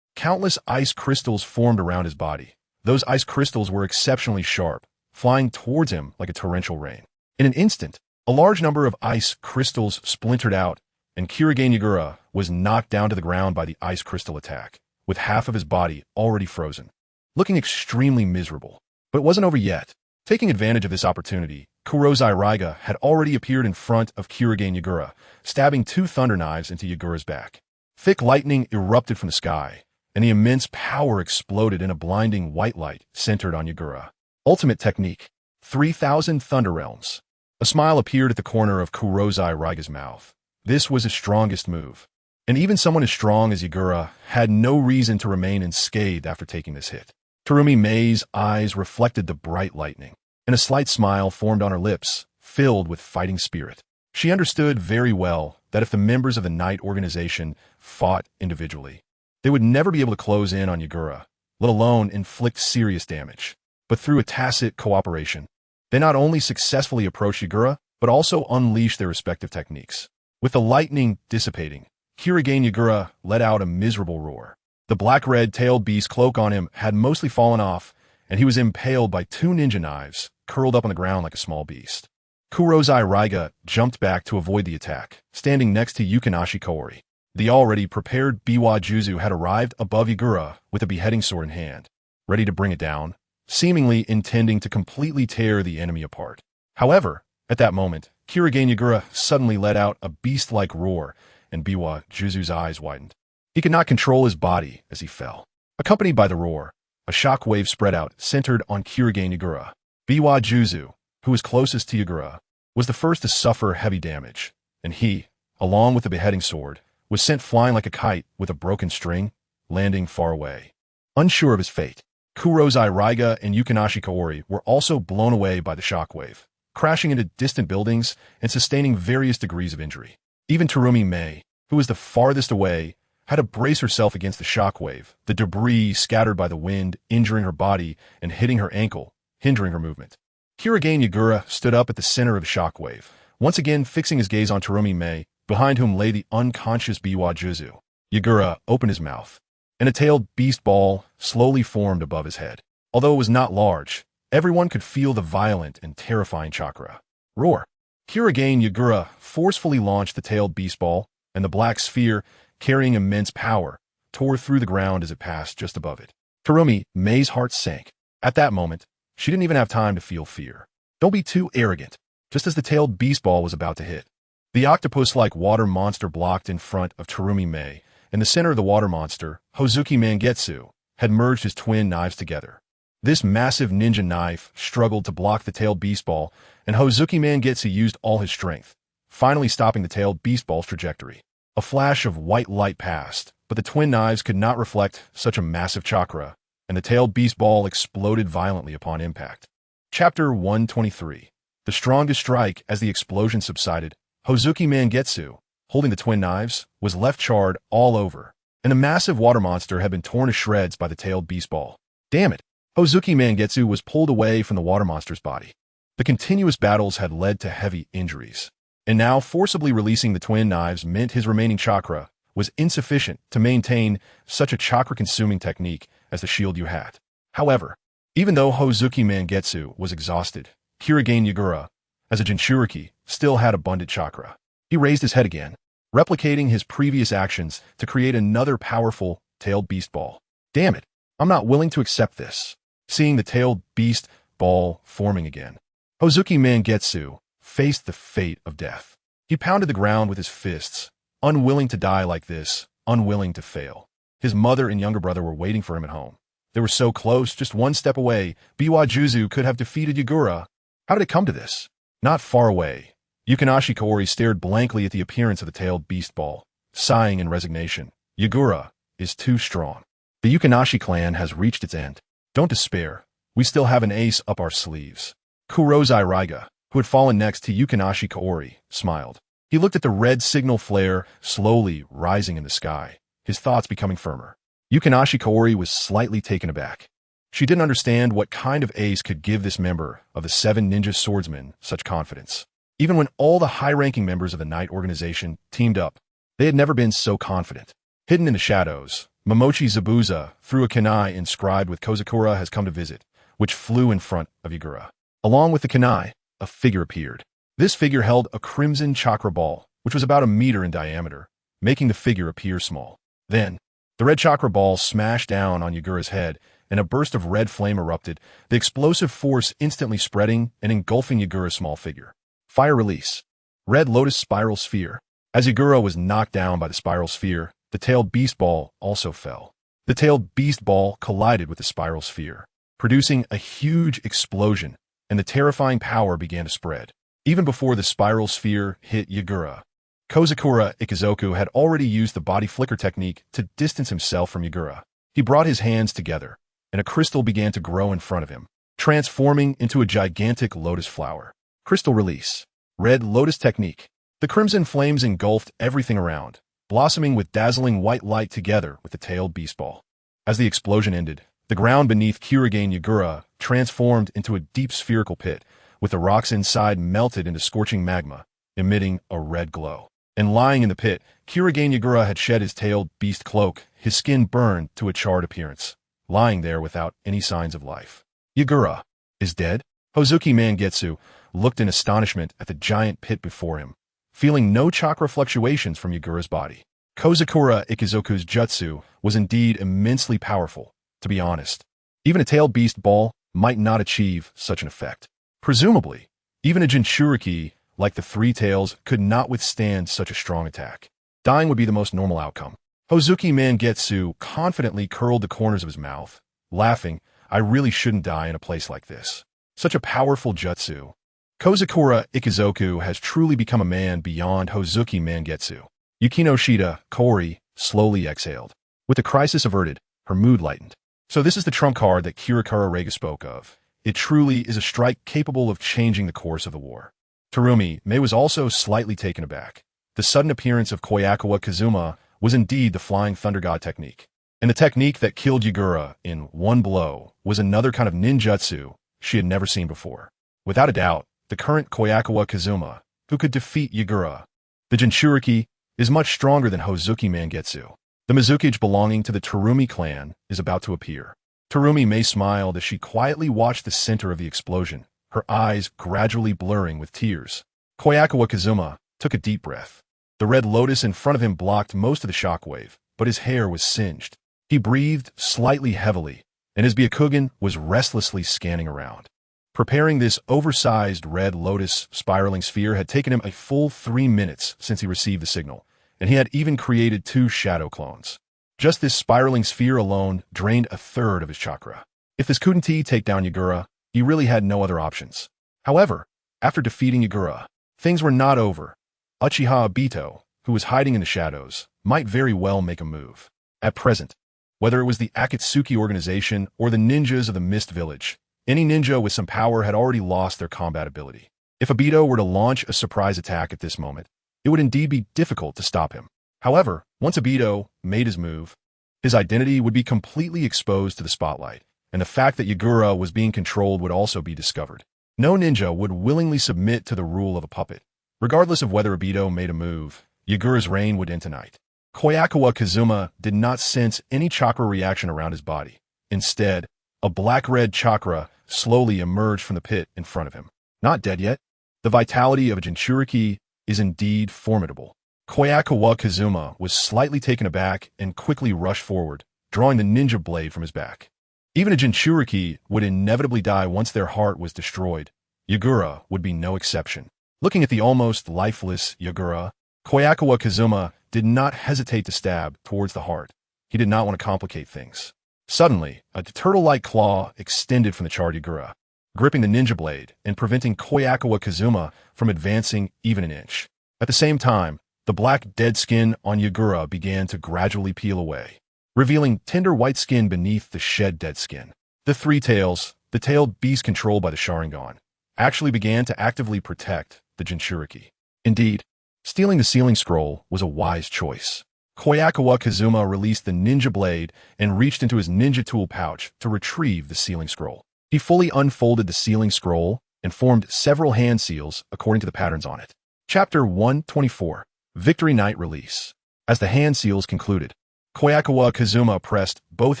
countless ice crystals formed around his body. Those ice crystals were exceptionally sharp, flying towards him like a torrential rain. In an instant, a large number of ice crystals splintered out, and Kirigane Yagura was knocked down to the ground by the ice crystal attack, with half of his body already frozen, looking extremely miserable. But it wasn't over yet. Taking advantage of this opportunity, Kurozai Raiga had already appeared in front of Kirigane Yagura, stabbing 2 thunder knives into Yagura's back. Thick lightning erupted from the sky, and the immense power exploded in a blinding white light centered on Yagura. Ultimate technique. 3,000 Thunder Realms. A smile appeared at the corner of Kurozai Raiga's mouth. This was his strongest move, and even someone as strong as Yagura had no reason to remain unscathed after taking this hit. Terumi May's eyes reflected the bright lightning, and a slight smile formed on her lips, filled with fighting spirit. She understood very well that if the members of the Night Organization fought individually, they would never be able to close in on Yagura, let alone inflict serious damage. But through a tacit cooperation, they not only successfully approached Yagura, but also unleashed their respective techniques. With the lightning dissipating, Kirigane Yagura let out a miserable roar. The black-red tailed beast cloak on him had mostly fallen off, and he was impaled by 2 ninja knives, curled up on the ground like a small beast. Kurozai Raiga jumped back to avoid the attack, standing next to Yukinashi Kaori. The already prepared Biwa Juzu had arrived above Yagura with a beheading sword in hand, ready to bring it down, seemingly intending to completely tear the enemy apart. However, at that moment, Kirigane Yagura suddenly let out a beast-like roar, and Biwa Juzu's eyes widened. He could not control his body as he fell. Accompanied by the roar, a shockwave spread out, centered on Kirigane Yagura. Biwa Juzu, who was closest to Yagura, was the first to suffer heavy damage, and he, along with the beheading sword, was sent flying like a kite with a broken string, landing far away. Unsure of his fate, Kurozai Raiga and Yukinashi Kaori were also blown away by the shockwave, crashing into distant buildings and sustaining various degrees of injury. Even Terumi May, who was the farthest away, had to brace herself against the shockwave, the debris scattered by the wind injuring her body and hitting her ankle, hindering her movement. Kirigane Yagura stood up at the center of the shockwave, once again fixing his gaze on Terumi May, behind whom lay the unconscious Biwa Juzu. Yagura opened his mouth, and a tailed beast ball slowly formed above his head. Although it was not large, everyone could feel the violent and terrifying chakra. Roar! Kirigane Yagura forcefully launched the tailed beast ball, and the black sphere, carrying immense power, tore through the ground as it passed just above it. Terumi May's heart sank. At that moment, she didn't even have time to feel fear. Don't be too arrogant. Just as the tailed beast ball was about to hit, The octopus-like water monster blocked in front of Terumi Mei. In the center of the water monster, Hozuki Mangetsu had merged his twin knives together. This massive ninja knife struggled to block the tailed beast ball, and Hozuki Mangetsu used all his strength, finally stopping the tailed beast ball's trajectory. A flash of white light passed, but the twin knives could not reflect such a massive chakra, and the tailed beast ball exploded violently upon impact. Chapter 123. The strongest strike. As the explosion subsided, Hozuki Mangetsu, holding the twin knives, was left charred all over, and the massive water monster had been torn to shreds by the tailed beast ball. Damn it! Hozuki Mangetsu was pulled away from the water monster's body. The continuous battles had led to heavy injuries, and now forcibly releasing the twin knives meant his remaining chakra was insufficient to maintain such a chakra-consuming technique as the shield you had. However, even though Hozuki Mangetsu was exhausted, Kirigane Yagura, as a Jinchuriki, still had abundant chakra. He raised his head again, replicating his previous actions to create another powerful tailed beast ball. Damn it, I'm not willing to accept this. Seeing the tailed beast ball forming again, Hozuki Mangetsu faced the fate of death. He pounded the ground with his fists, unwilling to die like this, unwilling to fail. His mother and younger brother were waiting for him at home. They were so close, just one step away. Biwa Juzu could have defeated Yagura. How did it come to this? Not far away, Yukinashi Kaori stared blankly at the appearance of the tailed beast ball, sighing in resignation. Yagura is too strong. The Yukinashi clan has reached its end. Don't despair. We still have an ace up our sleeves. Kurozai Raiga, who had fallen next to Yukinashi Kaori, smiled. He looked at the red signal flare slowly rising in the sky, his thoughts becoming firmer. Yukinashi Kaori was slightly taken aback. She didn't understand what kind of ace could give this member of the 7 ninja swordsmen such confidence. Even when all the high-ranking members of the Knight organization teamed up, they had never been so confident. Hidden in the shadows, Momochi Zabuza threw a kunai inscribed with Kozakura has come to visit, which flew in front of Yagura. Along with the kunai, a figure appeared. This figure held a crimson chakra ball, which was about a meter in diameter, making the figure appear small. Then, the red chakra ball smashed down on Yagura's head, and a burst of red flame erupted, the explosive force instantly spreading and engulfing Yagura's small figure. Fire release. Red Lotus Spiral Sphere. As Yagura was knocked down by the spiral sphere, the tailed beast ball also fell. The tailed beast ball collided with the spiral sphere, producing a huge explosion, and the terrifying power began to spread. Even before the spiral sphere hit Yagura, Kozakura Ikizoku had already used the body flicker technique to distance himself from Yagura. He brought his hands together, and a crystal began to grow in front of him, transforming into a gigantic lotus flower. CrystalRelease. Red Lotus Technique. The crimson flames engulfed everything around, blossoming with dazzling white light together with the tailed beast ball. As the explosion ended, the ground beneath Kirigane Yagura transformed into a deep spherical pit, with the rocks inside melted into scorching magma, emitting a red glow. And lying in the pit, Kirigane Yagura had shed his tailed beast cloak, his skin burned to a charred appearance, lying there without any signs of life. Yagura is dead? Hozuki Mangetsu looked in astonishment at the giant pit before him, feeling no chakra fluctuations from Yagura's body. Kozakura Ikizoku's jutsu was indeed immensely powerful, to be honest. Even a tailed beast ball might not achieve such an effect. Presumably, even a Jinchuriki like the Three Tails could not withstand such a strong attack. Dying would be the most normal outcome. Hozuki Mangetsu confidently curled the corners of his mouth, laughing. I really shouldn't die in a place like this. Such a powerful jutsu. Kozakura Ikizoku has truly become a man beyond Hozuki Mangetsu. Yukinoshita Kaori slowly exhaled. With the crisis averted, her mood lightened. So this is the trump card that Kirikara Rega spoke of. It truly is a strike capable of changing the course of the war. Terumi Mei was also slightly taken aback. The sudden appearance of Kobayakawa Kazuma was indeed the Flying Thunder God technique. And the technique that killed Yagura in one blow was another kind of ninjutsu she had never seen before. Without a doubt, the current Kobayakawa Kazuma, who could defeat Yagura, the Jinchuriki, is much stronger than Hozuki Mangetsu. The Mizukage belonging to the Terumi clan is about to appear. Terumi Mei smiled as she quietly watched the center of the explosion, her eyes gradually blurring with tears. Kobayakawa Kazuma took a deep breath. The red lotus in front of him blocked most of the shockwave, but his hair was singed. He breathed slightly heavily, and his Byakugan was restlessly scanning around. Preparing this oversized red lotus spiraling sphere had taken him a full 3 minutes since he received the signal, and he had even created 2 shadow clones. Just this spiraling sphere alone drained a third of his chakra. If this couldn't take down Yagura, he really had no other options. However, after defeating Yagura, things were not over. Uchiha Obito, who was hiding in the shadows, might very well make a move. At present, whether it was the Akatsuki organization or the ninjas of the Mist Village, any ninja with some power had already lost their combat ability. If Obito were to launch a surprise attack at this moment, it would indeed be difficult to stop him. However, once Obito made his move, his identity would be completely exposed to the spotlight, and the fact that Yagura was being controlled would also be discovered. No ninja would willingly submit to the rule of a puppet. Regardless of whether Obito made a move, Yagura's reign would end tonight. Kobayakawa Kazuma did not sense any chakra reaction around his body. Instead, a black-red chakra slowly emerged from the pit in front of him. Not dead yet. The vitality of a Jinchuriki is indeed formidable. Kobayakawa Kazuma was slightly taken aback and quickly rushed forward, drawing the ninja blade from his back. Even a Jinchuriki would inevitably die once their heart was destroyed. Yagura would be no exception. Looking at the almost lifeless Yagura, Kobayakawa Kazuma did not hesitate to stab towards the heart. He did not want to complicate things. Suddenly, a turtle-like claw extended from the charred Yagura, gripping the ninja blade and preventing Kobayakawa Kazuma from advancing even an inch. At the same time, the black dead skin on Yagura began to gradually peel away, revealing tender white skin beneath the shed dead skin. The three tails, the tailed beast controlled by the Sharingan, actually began to actively protect the Jinchuriki. Indeed, stealing the sealing scroll was a wise choice. Kobayakawa Kazuma released the ninja blade and reached into his ninja tool pouch to retrieve the sealing scroll. He fully unfolded the sealing scroll and formed several hand seals according to the patterns on it. Chapter 124, Victory Night Release. As the hand seals concluded, Kobayakawa Kazuma pressed both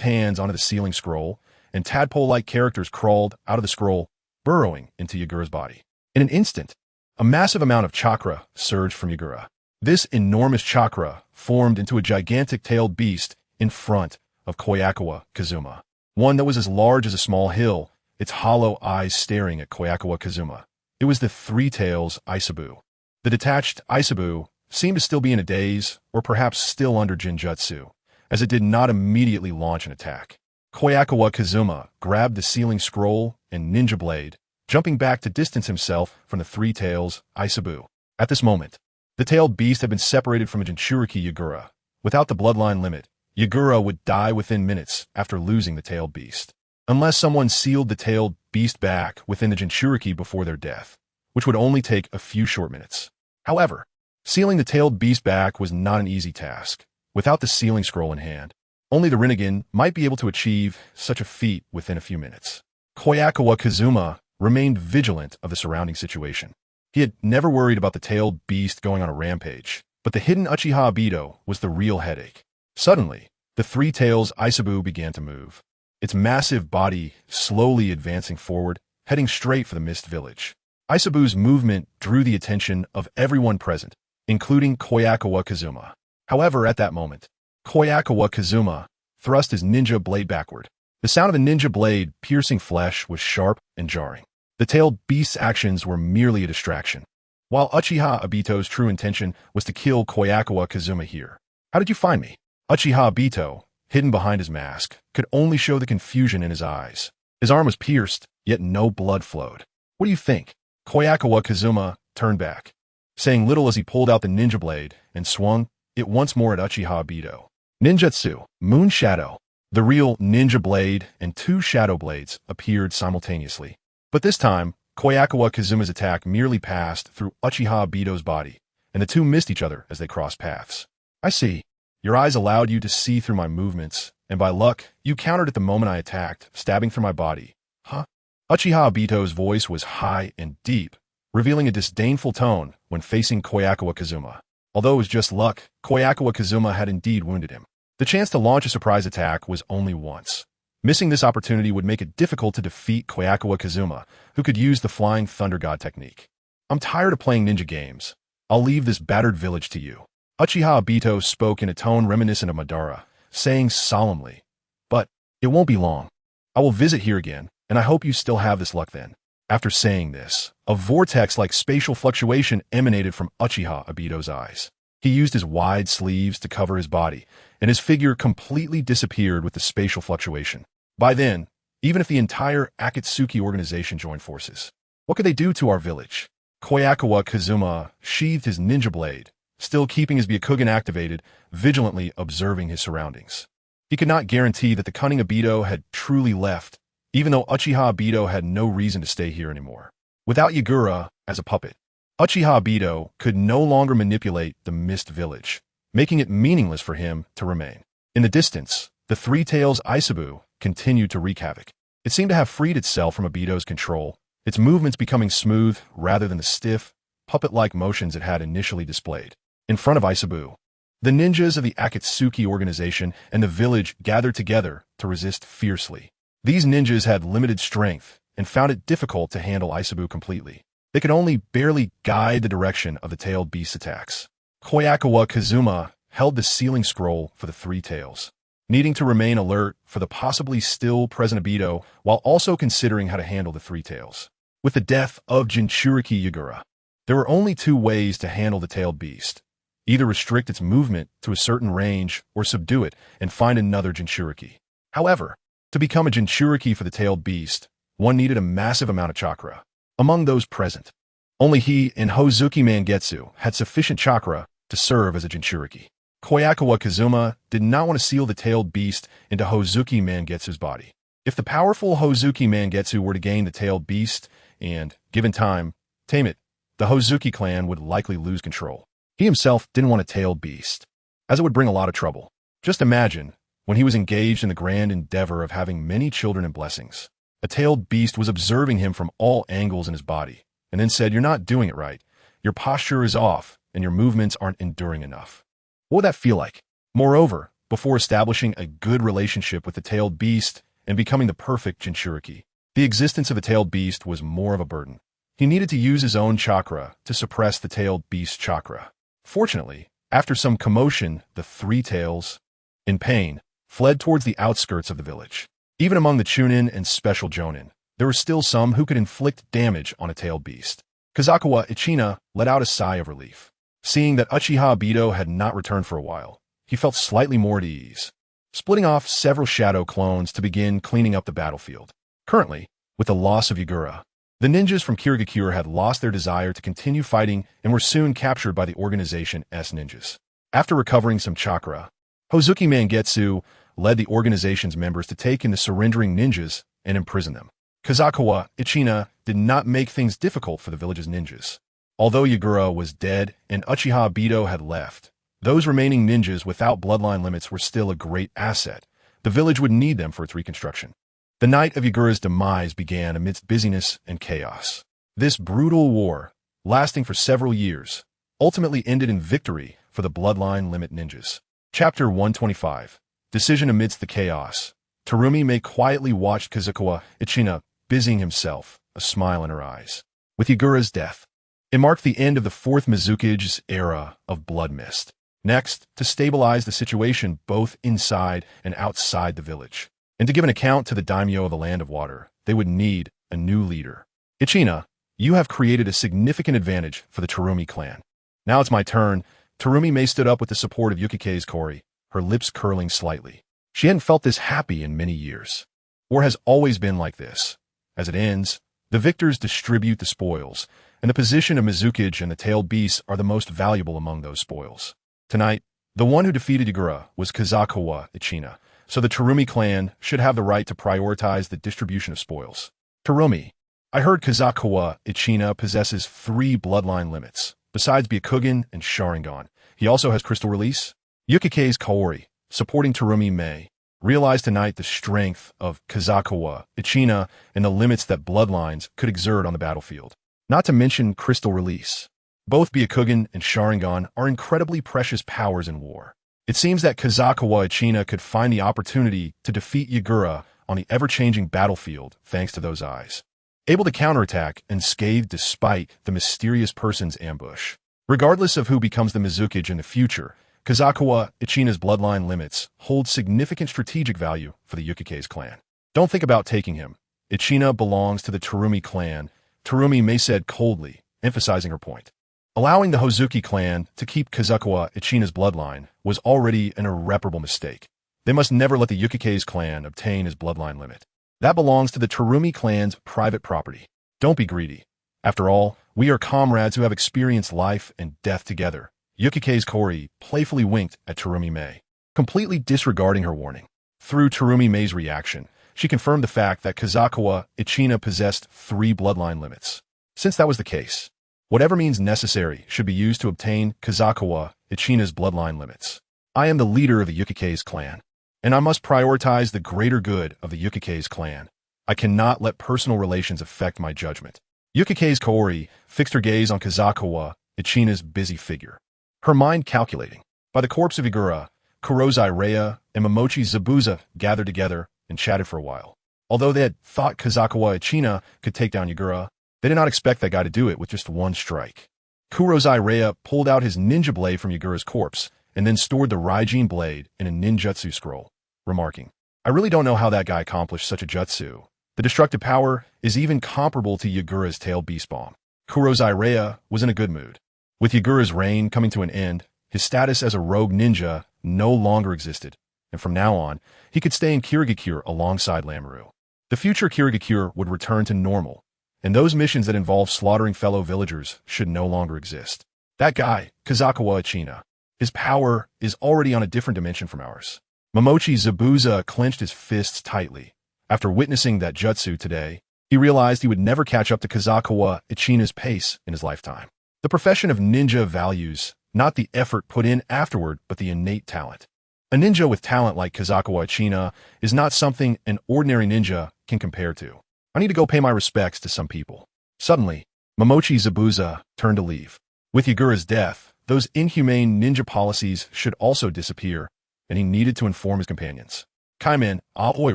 hands onto the sealing scroll, and tadpole-like characters crawled out of the scroll, burrowing into Yagura's body. In an instant, a massive amount of chakra surged from Yagura. This enormous chakra formed into a gigantic tailed beast in front of Kobayakawa Kazuma, one that was as large as a small hill, its hollow eyes staring at Kobayakawa Kazuma. It was the Three Tails Isabu. The detached Isabu seemed to still be in a daze, or perhaps still under Jinjutsu, as it did not immediately launch an attack. Kobayakawa Kazuma grabbed the sealing scroll and ninja blade, jumping back to distance himself from the Three Tails Isabu. At this moment, the tailed beast had been separated from a Jinchuriki Yagura. Without the bloodline limit, Yagura would die within minutes after losing the tailed beast, unless someone sealed the tailed beast back within the Jinchuriki before their death, which would only take a few short minutes. However, sealing the tailed beast back was not an easy task. Without the sealing scroll in hand, only the Rinnegan might be able to achieve such a feat within a few minutes. Kobayakawa Kazuma remained vigilant of the surrounding situation. He had never worried about the tailed beast going on a rampage, but the hidden Uchiha Obito was the real headache. Suddenly, the Three Tails Isabu began to move, its massive body slowly advancing forward, heading straight for the Mist Village. Isabu's movement drew the attention of everyone present, including Kobayakawa Kazuma. However, at that moment, Kobayakawa Kazuma thrust his ninja blade backward. The sound of the ninja blade piercing flesh was sharp and jarring. The tailed beast's actions were merely a distraction, while Uchiha Obito's true intention was to kill Kobayakawa Kazuma here. How did you find me? Uchiha Obito, hidden behind his mask, could only show the confusion in his eyes. His arm was pierced, yet no blood flowed. What do you think? Kobayakawa Kazuma turned back, saying little as he pulled out the ninja blade and swung it once more at Uchiha Obito. Ninjutsu, Moon Shadow. The real ninja blade and two shadow blades appeared simultaneously. But this time, Kobayakawa Kazuma's attack merely passed through Uchiha Obito's body, and the two missed each other as they crossed paths. I see. Your eyes allowed you to see through my movements, and by luck, you countered at the moment I attacked, stabbing through my body. Huh? Uchiha Obito's voice was high and deep, revealing a disdainful tone when facing Kobayakawa Kazuma. Although it was just luck, Kobayakawa Kazuma had indeed wounded him. The chance to launch a surprise attack was only once. Missing this opportunity would make it difficult to defeat Kobayakawa Kazuma, who could use the Flying Thunder God technique. I'm tired of playing ninja games. I'll leave this battered village to you. Uchiha Obito spoke in a tone reminiscent of Madara, saying solemnly, but it won't be long. I will visit here again, and I hope you still have this luck then. After saying this, a vortex-like spatial fluctuation emanated from Uchiha Obito's eyes. He used his wide sleeves to cover his body, and his figure completely disappeared with the spatial fluctuation. By then, even if the entire Akatsuki organization joined forces, what could they do to our village? Kobayakawa Kazuma sheathed his ninja blade, still keeping his Byakugan activated, vigilantly observing his surroundings. He could not guarantee that the cunning Obito had truly left, even though Uchiha Obito had no reason to stay here anymore. Without Yagura as a puppet, Uchiha Obito could no longer manipulate the Mist Village, making it meaningless for him to remain. In the distance, the Three Tails Isabu continued to wreak havoc. It seemed to have freed itself from Obito's control, its movements becoming smooth rather than the stiff, puppet-like motions it had initially displayed. In front of Isabu, the ninjas of the Akatsuki organization and the village gathered together to resist fiercely. These ninjas had limited strength and found it difficult to handle Isabu completely. They could only barely guide the direction of the tailed beast's attacks. Kobayakawa Kazuma held the sealing scroll for the Three Tails, needing to remain alert for the possibly still present Obito while also considering how to handle the Three Tails. With the death of Jinchuriki Yagura, there were only two ways to handle the tailed beast. Either restrict its movement to a certain range or subdue it and find another Jinchuriki. However, to become a Jinchuriki for the tailed beast, one needed a massive amount of chakra. Among those present, only he and Hozuki Mangetsu had sufficient chakra to serve as a Jinchuriki. Kobayakawa Kazuma did not want to seal the tailed beast into Hozuki Mangetsu's body. If the powerful Hozuki Mangetsu were to gain the tailed beast and, given time, tame it, the Hozuki clan would likely lose control. He himself didn't want a tailed beast, as it would bring a lot of trouble. Just imagine, when he was engaged in the grand endeavor of having many children and blessings, a tailed beast was observing him from all angles in his body, and then said, "You're not doing it right. Your posture is off, and your movements aren't enduring enough." What would that feel like? Moreover, before establishing a good relationship with the tailed beast and becoming the perfect Jinchuriki, the existence of a tailed beast was more of a burden. He needed to use his own chakra to suppress the tailed beast's chakra. Fortunately, after some commotion, the Three Tails, in pain, fled towards the outskirts of the village. Even among the Chunin and Special Jonin, there were still some who could inflict damage on a tailed beast. Kazukawa Ichina let out a sigh of relief. Seeing that Uchiha Obito had not returned for a while, he felt slightly more at ease, splitting off several shadow clones to begin cleaning up the battlefield. Currently, with the loss of Yagura, the ninjas from Kirigakure had lost their desire to continue fighting and were soon captured by the organization's ninjas. After recovering some chakra, Hozuki Mangetsu led the organization's members to take in the surrendering ninjas and imprison them. Kazukawa Ichina did not make things difficult for the village's ninjas. Although Yagura was dead and Uchiha Obito had left, those remaining ninjas without bloodline limits were still a great asset. The village would need them for its reconstruction. The night of Yagura's demise began amidst busyness and chaos. This brutal war, lasting for several years, ultimately ended in victory for the bloodline limit ninjas. Chapter 125. Decision amidst the chaos. Terumi May quietly watched Kazukawa Ichina busying himself, a smile in her eyes. With Yagura's death, it marked the end of the fourth Mizukage's era of blood mist. Next, to stabilize the situation both inside and outside the village, and to give an account to the daimyo of the Land of Water, they would need a new leader. Ichina, you have created a significant advantage for the Terumi clan. Now it's my turn. Terumi May stood up with the support of Yukike's Kori, her lips curling slightly. She hadn't felt this happy in many years. War has always been like this. As it ends, the victors distribute the spoils, and the position of Mizukage and the tailed beasts are the most valuable among those spoils. Tonight, the one who defeated Yagura was Kazukawa Ichina, so the Terumi clan should have the right to prioritize the distribution of spoils. Terumi, I heard Kazukawa Ichina possesses 3 bloodline limits, besides Byakugan and Sharingan. He also has CrystalRelease. Yukike's Kaori, supporting Terumi May, realized tonight the strength of Kazukawa Ichina and the limits that bloodlines could exert on the battlefield. Not to mention CrystalRelease. Both Byakugan and Sharingan are incredibly precious powers in war. It seems that Kazukawa Ichina could find the opportunity to defeat Yagura on the ever-changing battlefield thanks to those eyes. Able to counterattack unscathed despite the mysterious person's ambush. Regardless of who becomes the Mizukage in the future, Kazukawa Ichina's bloodline limits hold significant strategic value for the Yukike's clan. Don't think about taking him. Ichina belongs to the Terumi clan, Terumi Mei said coldly, emphasizing her point. Allowing the Hozuki clan to keep Kazukawa Ichina's bloodline was already an irreparable mistake. They must never let the Yukike's clan obtain his bloodline limit. That belongs to the Terumi clan's private property. Don't be greedy. After all, we are comrades who have experienced life and death together. Yukike's Kori playfully winked at Terumi Mei, completely disregarding her warning. Through Terumi Mei's reaction, she confirmed the fact that Kazukawa Ichina possessed 3 bloodline limits. Since that was the case, whatever means necessary should be used to obtain Kazukawa Ichina's bloodline limits. I am the leader of the Yukike's clan, and I must prioritize the greater good of the Yukike's clan. I cannot let personal relations affect my judgment. Yukike's Kaori fixed her gaze on Kazukawa Ichina's busy figure, her mind calculating. By the corpse of Igura, Kurozai Raya and Momochi Zabuza gathered together and chatted for a while. Although they had thought Kazukawa Ichina could take down Igura, they did not expect that guy to do it with just one strike. Kurozai Raya pulled out his ninja blade from Igura's corpse and then stored the Raijin blade in a ninjutsu scroll, remarking, I really don't know how that guy accomplished such a jutsu. The destructive power is even comparable to Yagura's tail beast bomb. Kurozai Raya was in a good mood. With Yagura's reign coming to an end, his status as a rogue ninja no longer existed, and from now on, he could stay in Kirigakure alongside Lamoureux. The future Kirigakure would return to normal, and those missions that involve slaughtering fellow villagers should no longer exist. That guy, Kazukawa Ichina, his power is already on a different dimension from ours. Momochi Zabuza clenched his fists tightly. After witnessing that jutsu today, he realized he would never catch up to Kazukawa Ichina's pace in his lifetime. The profession of ninja values not the effort put in afterward, but the innate talent. A ninja with talent like Kazukawa Ichina is not something an ordinary ninja can compare to. I need to go pay my respects to some people. Suddenly, Momochi Zabuza turned to leave. With Yagura's death, those inhumane ninja policies should also disappear, and he needed to inform his companions. Kaiman, ahoy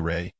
Rei.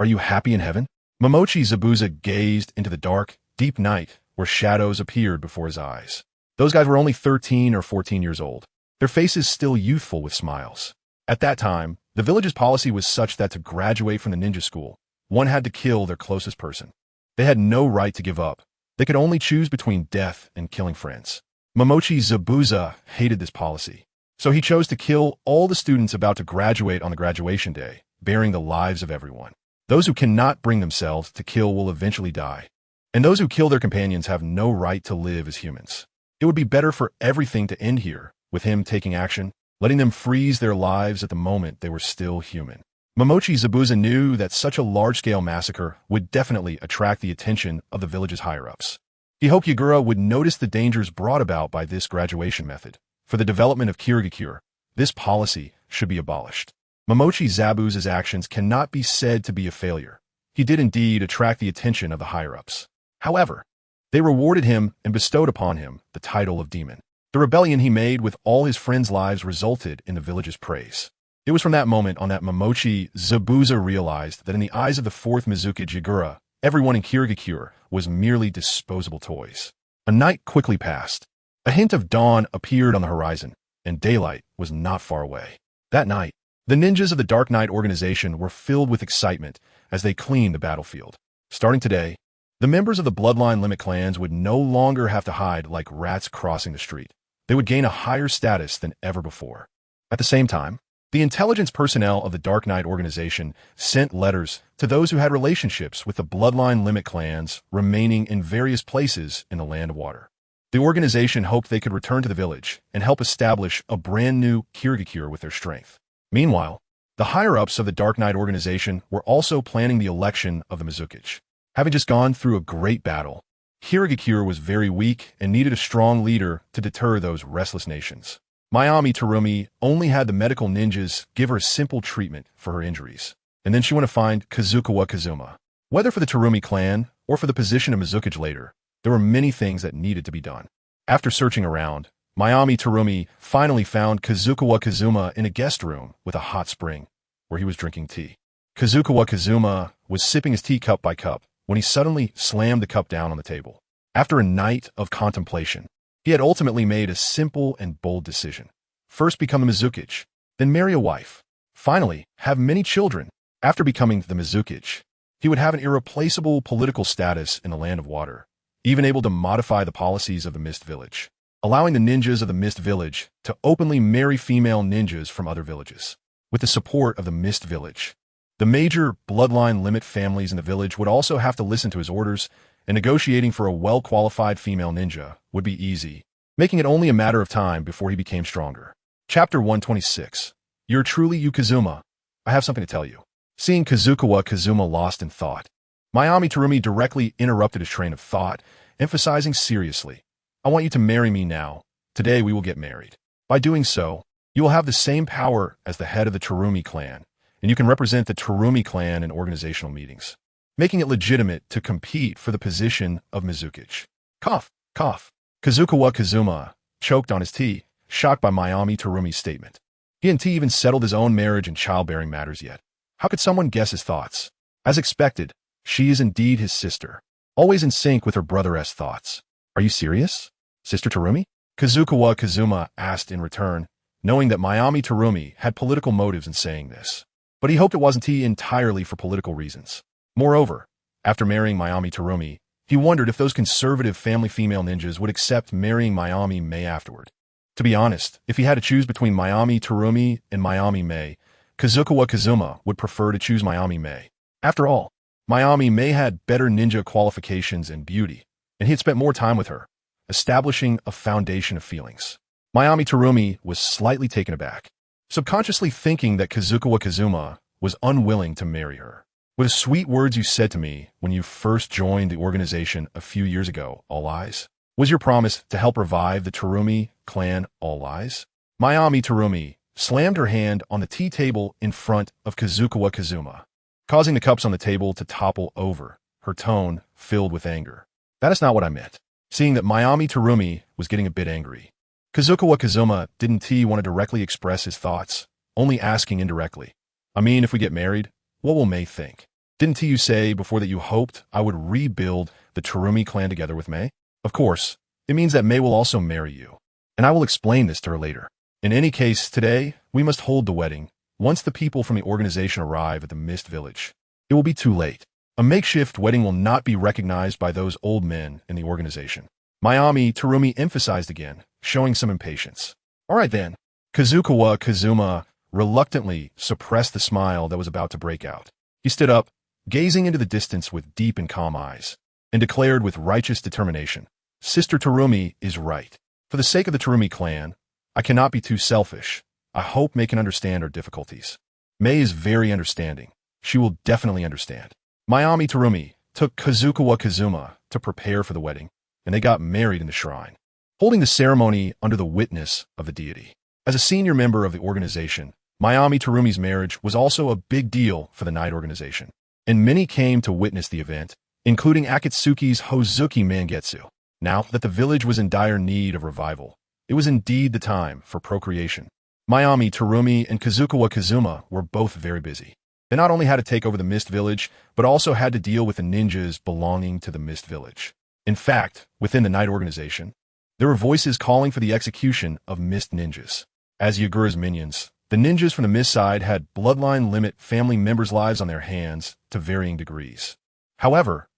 Are you happy in heaven? Momochi Zabuza gazed into the dark, deep night where shadows appeared before his eyes. Those guys were only 13 or 14 years old, their faces still youthful with smiles. At that time, the village's policy was such that to graduate from the ninja school, one had to kill their closest person. They had no right to give up. They could only choose between death and killing friends. Momochi Zabuza hated this policy, so he chose to kill all the students about to graduate on the graduation day, bearing the lives of everyone. Those who cannot bring themselves to kill will eventually die, and those who kill their companions have no right to live as humans. It would be better for everything to end here, with him taking action, letting them freeze their lives at the moment they were still human. Momochi Zabuza knew that such a large-scale massacre would definitely attract the attention of the village's higher-ups. He hoped Yagura would notice the dangers brought about by this graduation method. For the development of Kirigakure, this policy should be abolished. Momochi Zabuza's actions cannot be said to be a failure. He did indeed attract the attention of the higher-ups. However, they rewarded him and bestowed upon him the title of demon. The rebellion he made with all his friends' lives resulted in the village's praise. It was from that moment on that Momochi Zabuza realized that in the eyes of the fourth Mizukage Yagura, everyone in Kirigakure was merely disposable toys. A night quickly passed. A hint of dawn appeared on the horizon, and daylight was not far away. That night, the ninjas of the Dark Knight organization were filled with excitement as they cleaned the battlefield. Starting today, the members of the Bloodline Limit clans would no longer have to hide like rats crossing the street. They would gain a higher status than ever before. At the same time, the intelligence personnel of the Dark Knight organization sent letters to those who had relationships with the Bloodline Limit clans remaining in various places in the Land of Water. The organization hoped they could return to the village and help establish a brand new Kirigakure with their strength. Meanwhile, the higher-ups of the Dark Knight organization were also planning the election of the Mizukage. Having just gone through a great battle, Kirigakure was very weak and needed a strong leader to deter those restless nations. Mayami Terumi only had the medical ninjas give her simple treatment for her injuries, and then she went to find Kazukawa Kazuma. Whether for the Terumi clan or for the position of Mizukage later, there were many things that needed to be done. After searching around, Mayami Terumi finally found Kazukawa Kazuma in a guest room with a hot spring, where he was drinking tea. Kazukawa Kazuma was sipping his tea cup by cup when he suddenly slammed the cup down on the table. After a night of contemplation, he had ultimately made a simple and bold decision. First become the Mizukage, then marry a wife. Finally, have many children. After becoming the Mizukage, he would have an irreplaceable political status in the Land of Water, even able to modify the policies of the Mist Village, allowing the ninjas of the Mist Village to openly marry female ninjas from other villages. With the support of the Mist Village, the major bloodline limit families in the village would also have to listen to his orders, and negotiating for a well-qualified female ninja would be easy, making it only a matter of time before he became stronger. Chapter 126. You're truly you, Kazuma. I have something to tell you. Seeing Kazuma lost in thought, Mayami Terumi directly interrupted his train of thought, emphasizing seriously, I want you to marry me now. Today we will get married. By doing so, you will have the same power as the head of the Terumi clan, and you can represent the Terumi clan in organizational meetings, making it legitimate to compete for the position of Mizukichi. Cough, cough. Kazuma choked on his tea, shocked by Mayami Terumi's statement. He hadn't even settled his own marriage and childbearing matters yet. How could someone guess his thoughts? As expected, she is indeed his sister, always in sync with her brother's thoughts. Are you serious, Sister Terumi? Kazuma asked in return, knowing that Mayami Terumi had political motives in saying this. But he hoped it wasn't entirely for political reasons. Moreover, after marrying Mayami Terumi, he wondered if those conservative family female ninjas would accept marrying Mayami Mei afterward. To be honest, if he had to choose between Mayami Terumi and Mayami Mei, Kazuma would prefer to choose Mayami Mei. After all, Mayami Mei had better ninja qualifications and beauty, and he had spent more time with her, establishing a foundation of feelings. Mayami Terumi was slightly taken aback, subconsciously thinking that Kazuma was unwilling to marry her. With the sweet words you said to me when you first joined the organization a few years ago, All Eyes, was your promise to help revive the Terumi clan All Eyes? Mayami Terumi slammed her hand on the tea table in front of Kazuma, causing the cups on the table to topple over, her tone filled with anger. That is not what I meant. Seeing that Mayami Terumi was getting a bit angry, Kazuma didn't want to directly express his thoughts, only asking indirectly. I mean, if we get married, what will Mei think? Didn't you say before that you hoped I would rebuild the Terumi clan together with Mei? Of course, it means that Mei will also marry you, and I will explain this to her later. In any case, today, we must hold the wedding. Once the people from the organization arrive at the Mist Village, it will be too late. A makeshift wedding will not be recognized by those old men in the organization. Mayami Terumi emphasized again, showing some impatience. All right then. Kazuma reluctantly suppressed the smile that was about to break out. He stood up, gazing into the distance with deep and calm eyes, and declared with righteous determination, Sister Terumi is right. For the sake of the Terumi clan, I cannot be too selfish. I hope Mei can understand our difficulties. Mei is very understanding. She will definitely understand. Mayami Terumi took Kazuma to prepare for the wedding, and they got married in the shrine, holding the ceremony under the witness of the deity. As a senior member of the organization, Mayami Terumi's marriage was also a big deal for the Night Organization, and many came to witness the event, including Akatsuki's Hozuki Mangetsu. Now that the village was in dire need of revival, it was indeed the time for procreation. Mayami Terumi and Kazuma were both very busy. They not only had to take over the Mist Village, but also had to deal with the ninjas belonging to the Mist Village. In fact, within the Night Organization, there were voices calling for the execution of Mist ninjas. As Yagura's minions, the ninjas from the Mist side had bloodline limit family members' lives on their hands to varying degrees. However,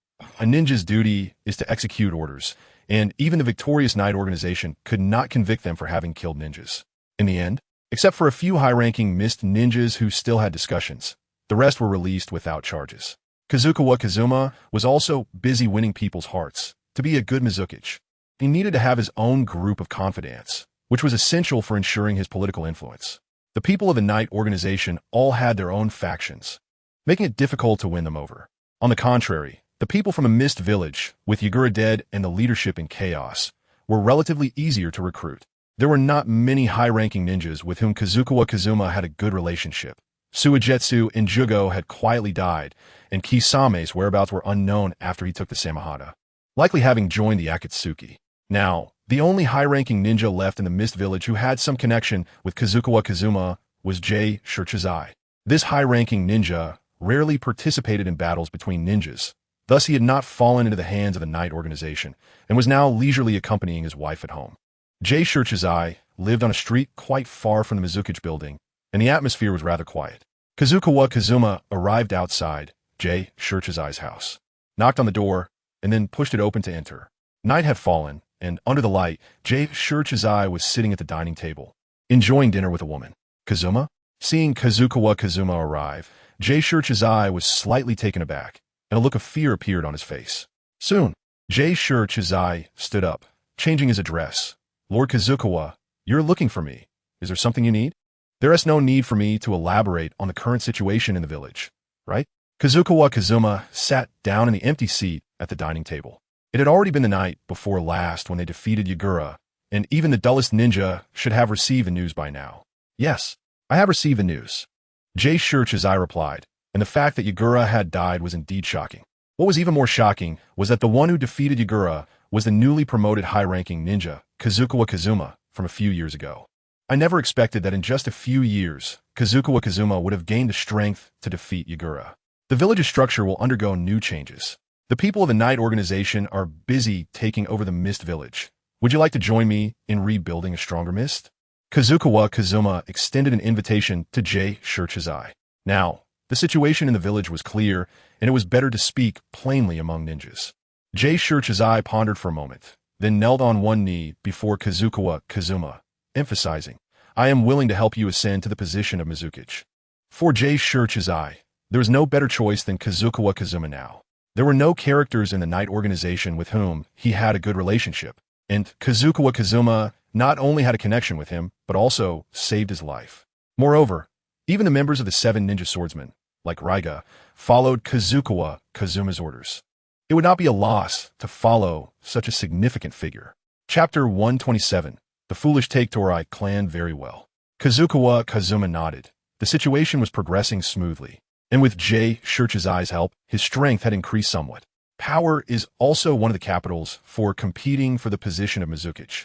a ninja's duty is to execute orders, and even the victorious Night Organization could not convict them for having killed ninjas. In the end, except for a few high-ranking Mist ninjas who still had discussions, the rest were released without charges. Kazuma was also busy winning people's hearts. To be a good Mizukichi, he needed to have his own group of confidants, which was essential for ensuring his political influence. The people of the Night Organization all had their own factions, making it difficult to win them over. On the contrary, the people from a Mist Village, with Yagura dead and the leadership in chaos, were relatively easier to recruit. There were not many high-ranking ninjas with whom Kazuma had a good relationship. Suigetsu and Jugo had quietly died, and Kisame's whereabouts were unknown after he took the Samahata, likely having joined the Akatsuki. Now, the only high-ranking ninja left in the Mist Village who had some connection with Kazuma was Jay Shirchizai. This high-ranking ninja rarely participated in battles between ninjas, thus he had not fallen into the hands of the Night Organization, and was now leisurely accompanying his wife at home. Jay Shirchizai lived on a street quite far from the Mizukichi building, and the atmosphere was rather quiet. Kazuma arrived outside Jay Shirchizai's house, knocked on the door, and then pushed it open to enter. Night had fallen, and under the light, Jay Shirchizai was sitting at the dining table, enjoying dinner with a woman. Kazuma? Seeing Kazukawa Kazuma arrive, Jay Shirchizai was slightly taken aback, and a look of fear appeared on his face. Soon, Jay Shirchizai stood up, changing his address. Lord Kazukawa, you're looking for me. Is there something you need? There is no need for me to elaborate on the current situation in the village, right? Kazukawa Kazuma sat down in the empty seat at the dining table. It had already been the night before last when they defeated Yagura, and even the dullest ninja should have received the news by now. Yes, I have received the news. Jay Shirchizai replied, and the fact that Yagura had died was indeed shocking. What was even more shocking was that the one who defeated Yagura was the newly promoted high-ranking ninja, Kazukawa Kazuma, from a few years ago. I never expected that in just a few years, Kazukawa Kazuma would have gained the strength to defeat Yagura. The village's structure will undergo new changes. The people of the Night Organization are busy taking over the Mist Village. Would you like to join me in rebuilding a stronger Mist? Kazukawa Kazuma extended an invitation to Jay Shirchizai. Now, the situation in the village was clear, and it was better to speak plainly among ninjas. Jay Shirchizai pondered for a moment, then knelt on one knee before Kazukawa Kazuma, emphasizing, I am willing to help you ascend to the position of Mizukichi. For Jay Shirchizai, there was no better choice than Kazukawa Kazuma now. There were no characters in the Night Organization with whom he had a good relationship, and Kazukawa Kazuma not only had a connection with him, but also saved his life. Moreover, even the members of the 7 ninja swordsmen, like Raiga, followed Kazukawa Kazuma's orders. It would not be a loss to follow such a significant figure. Chapter 127. The foolish Take-Torai clan very well. Kazukawa Kazuma nodded. The situation was progressing smoothly, and with Jay Shirchizai's help, his strength had increased somewhat. Power is also one of the capitals for competing for the position of Mizukichi.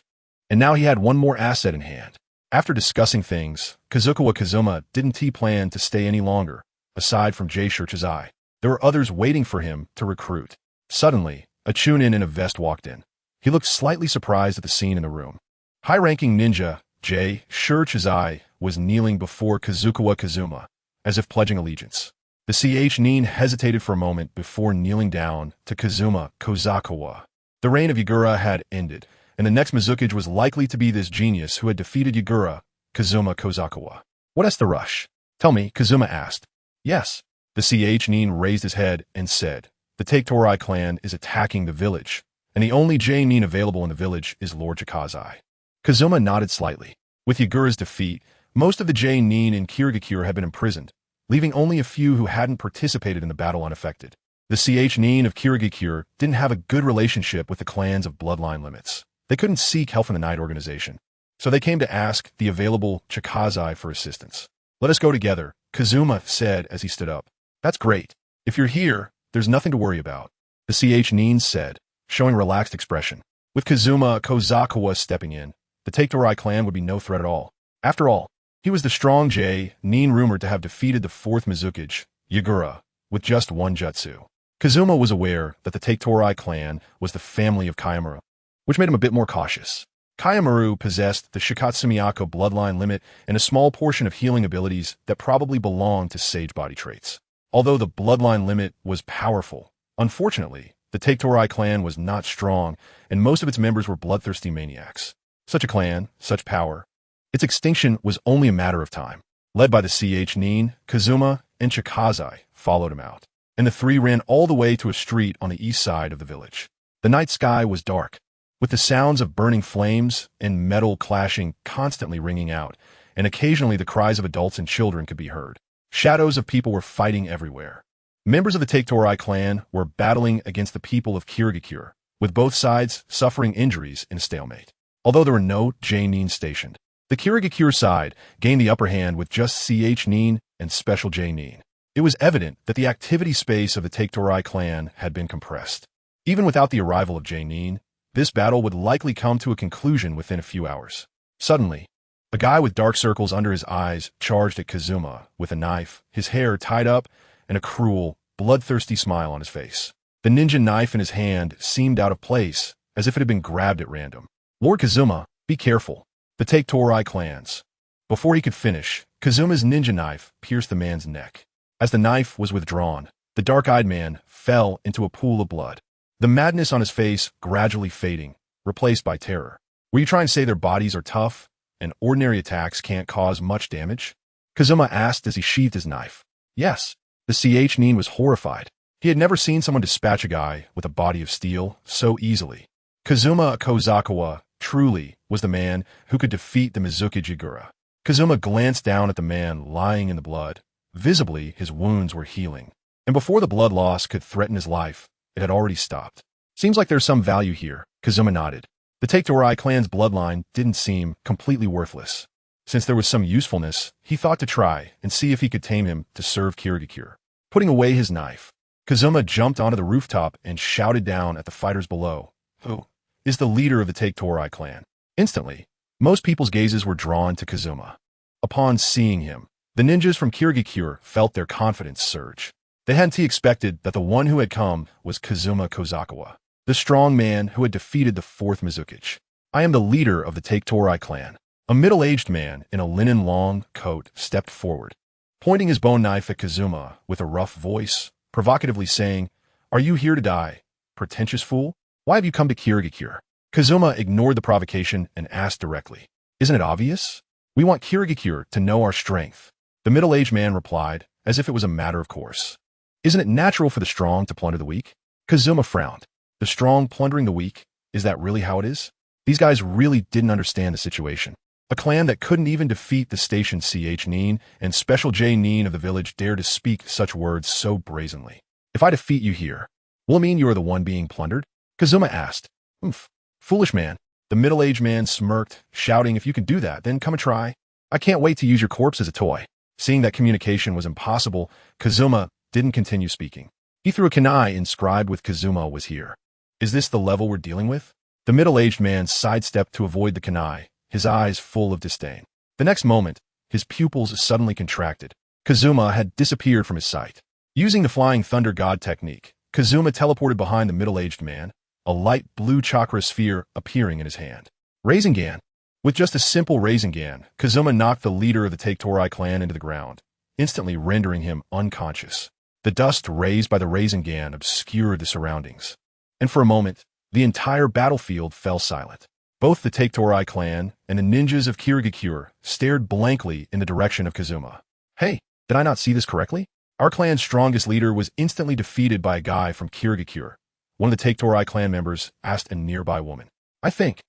And now he had one more asset in hand. After discussing things, Kazukawa Kazuma didn't plan to stay any longer. Aside from Jay Shirchizai, there were others waiting for him to recruit. Suddenly, a chunin in a vest walked in. He looked slightly surprised at the scene in the room. High-ranking ninja Jay Shirchizai was kneeling before Kazukawa Kazuma, as if pledging allegiance. The nin hesitated for a moment before kneeling down to Kazuma Kozakawa. The reign of Yagura had ended, and the next Mizukichi was likely to be this genius who had defeated Yagura, Kazuma Kozakawa. What is the rush? Tell me, Kazuma asked. Yes. The nin raised his head and said, the Take-Torai clan is attacking the village, and the only nin available in the village is Lord Jakazai. Kazuma nodded slightly. With Yagura's defeat, most of the nin in Kirigakure had been imprisoned, leaving only a few who hadn't participated in the battle unaffected. The nin of Kirigakure didn't have a good relationship with the clans of bloodline limits. They couldn't seek help from the Night Organization, so they came to ask the available Chikazai for assistance. Let us go together, Kazuma said as he stood up. That's great. If you're here, there's nothing to worry about, the nin said, showing a relaxed expression. With Kazuma Kozakawa stepping in, the Take-Torai clan would be no threat at all. After all, he was the strong nin rumored to have defeated the 4th Mizukichi, Yagura, with just one jutsu. Kazuma was aware that the Take-Torai clan was the family of Kayamaru, which made him a bit more cautious. Kayamaru possessed the Shikatsumiako bloodline limit and a small portion of healing abilities that probably belonged to sage body traits. Although the bloodline limit was powerful, unfortunately, the Take-Torai clan was not strong, and most of its members were bloodthirsty maniacs. Such a clan, such power. Its extinction was only a matter of time. Led by the nin, Kazuma and Chikazai followed him out, and the three ran all the way to a street on the east side of the village. The night sky was dark, with the sounds of burning flames and metal clashing constantly ringing out, and occasionally the cries of adults and children could be heard. Shadows of people were fighting everywhere. Members of the Take-Torai clan were battling against the people of Kirigakure, with both sides suffering injuries in a stalemate. Although there were no nin stationed, the Kirigakure side gained the upper hand with just nin and special nin. It was evident that the activity space of the Take-Torai clan had been compressed. Even without the arrival of nin, this battle would likely come to a conclusion within a few hours. Suddenly, a guy with dark circles under his eyes charged at Kazuma with a knife, his hair tied up, and a cruel, bloodthirsty smile on his face. The ninja knife in his hand seemed out of place, as if it had been grabbed at random. Lord Kazuma, be careful. The Take-Torai clans. Before he could finish, Kazuma's ninja knife pierced the man's neck. As the knife was withdrawn, the dark-eyed man fell into a pool of blood. the madness on his face gradually fading, replaced by terror. Were you trying to say their bodies are tough, and ordinary attacks can't cause much damage? Kazuma asked as he sheathed his knife. Yes. The Ch-nin was horrified. He had never seen someone dispatch a guy with a body of steel so easily. Kazuma Kobayakawa truly was the man who could defeat the Mizuki Jigura. Kazuma glanced down at the man lying in the blood. Visibly, his wounds were healing. And before the blood loss could threaten his life, it had already stopped. Seems like there's some value here, Kazuma nodded. The Take-Torai clan's bloodline didn't seem completely worthless. Since there was some usefulness, he thought to try and see if he could tame him to serve Kirigakure. Putting away his knife, Kazuma jumped onto the rooftop and shouted down at the fighters below. Who is the leader of the Take-Torai clan? Instantly, most people's gazes were drawn to Kazuma. Upon seeing him, the ninjas from Kirigakure felt their confidence surge. They hadn't expected that the one who had come was Kazuma Kobayakawa, the strong man who had defeated the fourth Mizuki. I am the leader of the Take-Torai clan. A middle-aged man in a linen long coat stepped forward, pointing his bone knife at Kazuma with a rough voice, provocatively saying, "Are you here to die, pretentious fool? Why have you come to Kirigakure?" Kazuma ignored the provocation and asked directly, "Isn't it obvious? We want Kirigakure to know our strength." The middle-aged man replied, as if it was a matter of course. "Isn't it natural for the strong to plunder the weak?" Kazuma frowned. The strong plundering the weak? Is that really how it is? These guys really didn't understand the situation. A clan that couldn't even defeat the station Ch-nin and Special J-nin of the village dared to speak such words so brazenly. "If I defeat you here, will it mean you are the one being plundered?" Kazuma asked. "Oomph. Foolish man." The middle-aged man smirked, shouting, "If you can do that, then come and try. I can't wait to use your corpse as a toy." Seeing that communication was impossible, Kazuma didn't continue speaking. He threw a kunai inscribed with "Kazuma was here." "Is this the level we're dealing with?" The middle-aged man sidestepped to avoid the kunai, his eyes full of disdain. The next moment, his pupils suddenly contracted. Kazuma had disappeared from his sight. Using the Flying Thunder God technique, Kazuma teleported behind the middle-aged man, a light blue chakra sphere appearing in his hand. Rasengan. With just a simple Rasengan, Kazuma knocked the leader of the Take-Torai clan into the ground, instantly rendering him unconscious. The dust raised by the Rasengan obscured the surroundings. And for a moment, the entire battlefield fell silent. Both the Take-Torai clan and the ninjas of Kirigakure stared blankly in the direction of Kazuma. "Hey, did I not see this correctly? Our clan's strongest leader was instantly defeated by a guy from Kirigakure," one of the Take-Torai clan members asked a nearby woman. "I think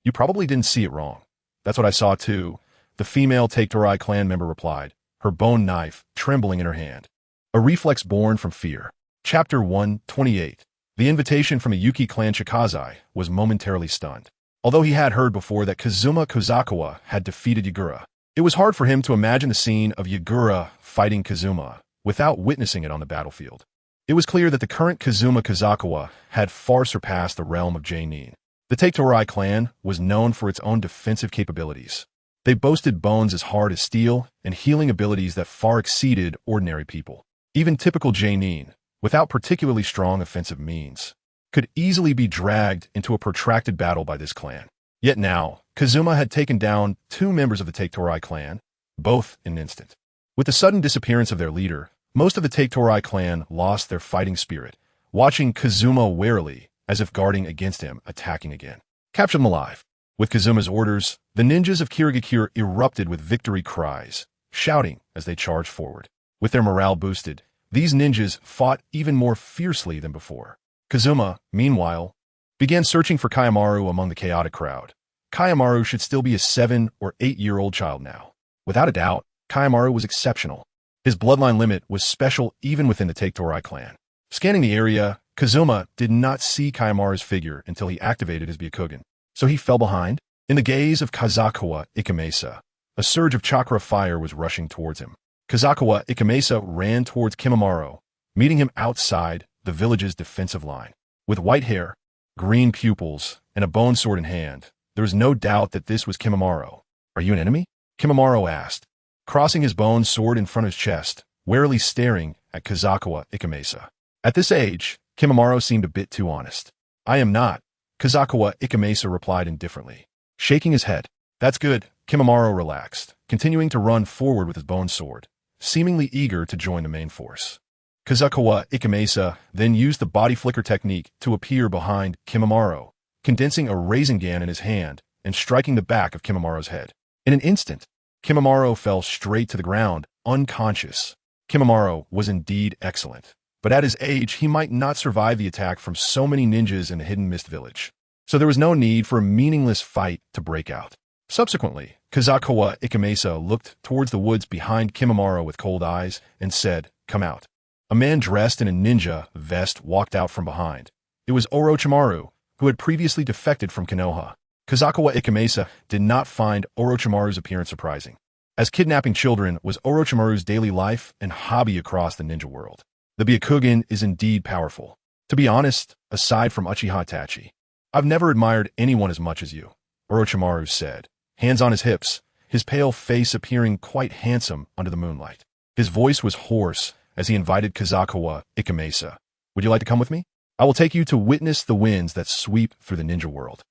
you probably didn't see it wrong. That's what I saw too," the female Take-Torai clan member replied, her bone knife trembling in her hand. A reflex born from fear. Chapter 128. The invitation from a Yuki clan Chikazai was momentarily stunned. Although he had heard before that Kazuma Kobayakawa had defeated Yagura, it was hard for him to imagine the scene of Yagura fighting Kazuma without witnessing it on the battlefield. It was clear that the current Kazuma Kobayakawa had far surpassed the realm of J-nin. The Take-Torai clan was known for its own defensive capabilities. They boasted bones as hard as steel and healing abilities that far exceeded ordinary people. Even typical J-nin, without particularly strong offensive means, could easily be dragged into a protracted battle by this clan. Yet now, Kazuma had taken down two members of the Take-Torai clan, both in an instant. With the sudden disappearance of their leader, most of the Take-Torai clan lost their fighting spirit, watching Kazuma warily, as if guarding against him attacking again. Capture them alive. With Kazuma's orders, the ninjas of Kirigakure erupted with victory cries, shouting as they charged forward. With their morale boosted, these ninjas fought even more fiercely than before. Kazuma, meanwhile, began searching for Kayamaru among the chaotic crowd. Kayamaru should still be a 7- or 8-year-old child now. Without a doubt, Kayamaru was exceptional. His bloodline limit was special even within the Take-Torai clan. Scanning the area, Kazuma did not see Kayamaru's figure until he activated his Byakugan. So he fell behind? In the gaze of Kazukawa Ikamesa, a surge of chakra fire was rushing towards him. Kazukawa Ikamesa ran towards Kimimaro, meeting him outside the village's defensive line. With white hair, green pupils, and a bone sword in hand, there was no doubt that this was Kimimaro. "Are you an enemy?" Kimimaro asked, crossing his bone sword in front of his chest, warily staring at Kazukawa Ikamesa. At this age, Kimimaro seemed a bit too honest. "I am not," Kazukawa Ikamesa replied indifferently, shaking his head. "That's good." Kimimaro relaxed, continuing to run forward with his bone sword, seemingly eager to join the main force. Kazukawa Ikamesa then used the body flicker technique to appear behind Kimimaro, condensing a Rasengan in his hand and striking the back of Kimimaro's head. In an instant, Kimimaro fell straight to the ground, unconscious. Kimimaro was indeed excellent, but at his age he might not survive the attack from so many ninjas in the Hidden Mist Village. So there was no need for a meaningless fight to break out. Subsequently, Kazukawa Ikamesa looked towards the woods behind Kimimaro with cold eyes and said, "Come out." A man dressed in a ninja vest walked out from behind. It was Orochimaru, who had previously defected from Konoha. Kazukawa Ikamesa did not find Orochimaru's appearance surprising, as kidnapping children was Orochimaru's daily life and hobby across the ninja world. The Byakugan is indeed powerful. To be honest, aside from Uchiha Itachi, I've never admired anyone as much as you, Orochimaru said, hands on his hips, his pale face appearing quite handsome under the moonlight. His voice was hoarse as he invited Kazukawa Ikamesa. "Would you like to come with me? I will take you to witness the winds that sweep through the ninja world.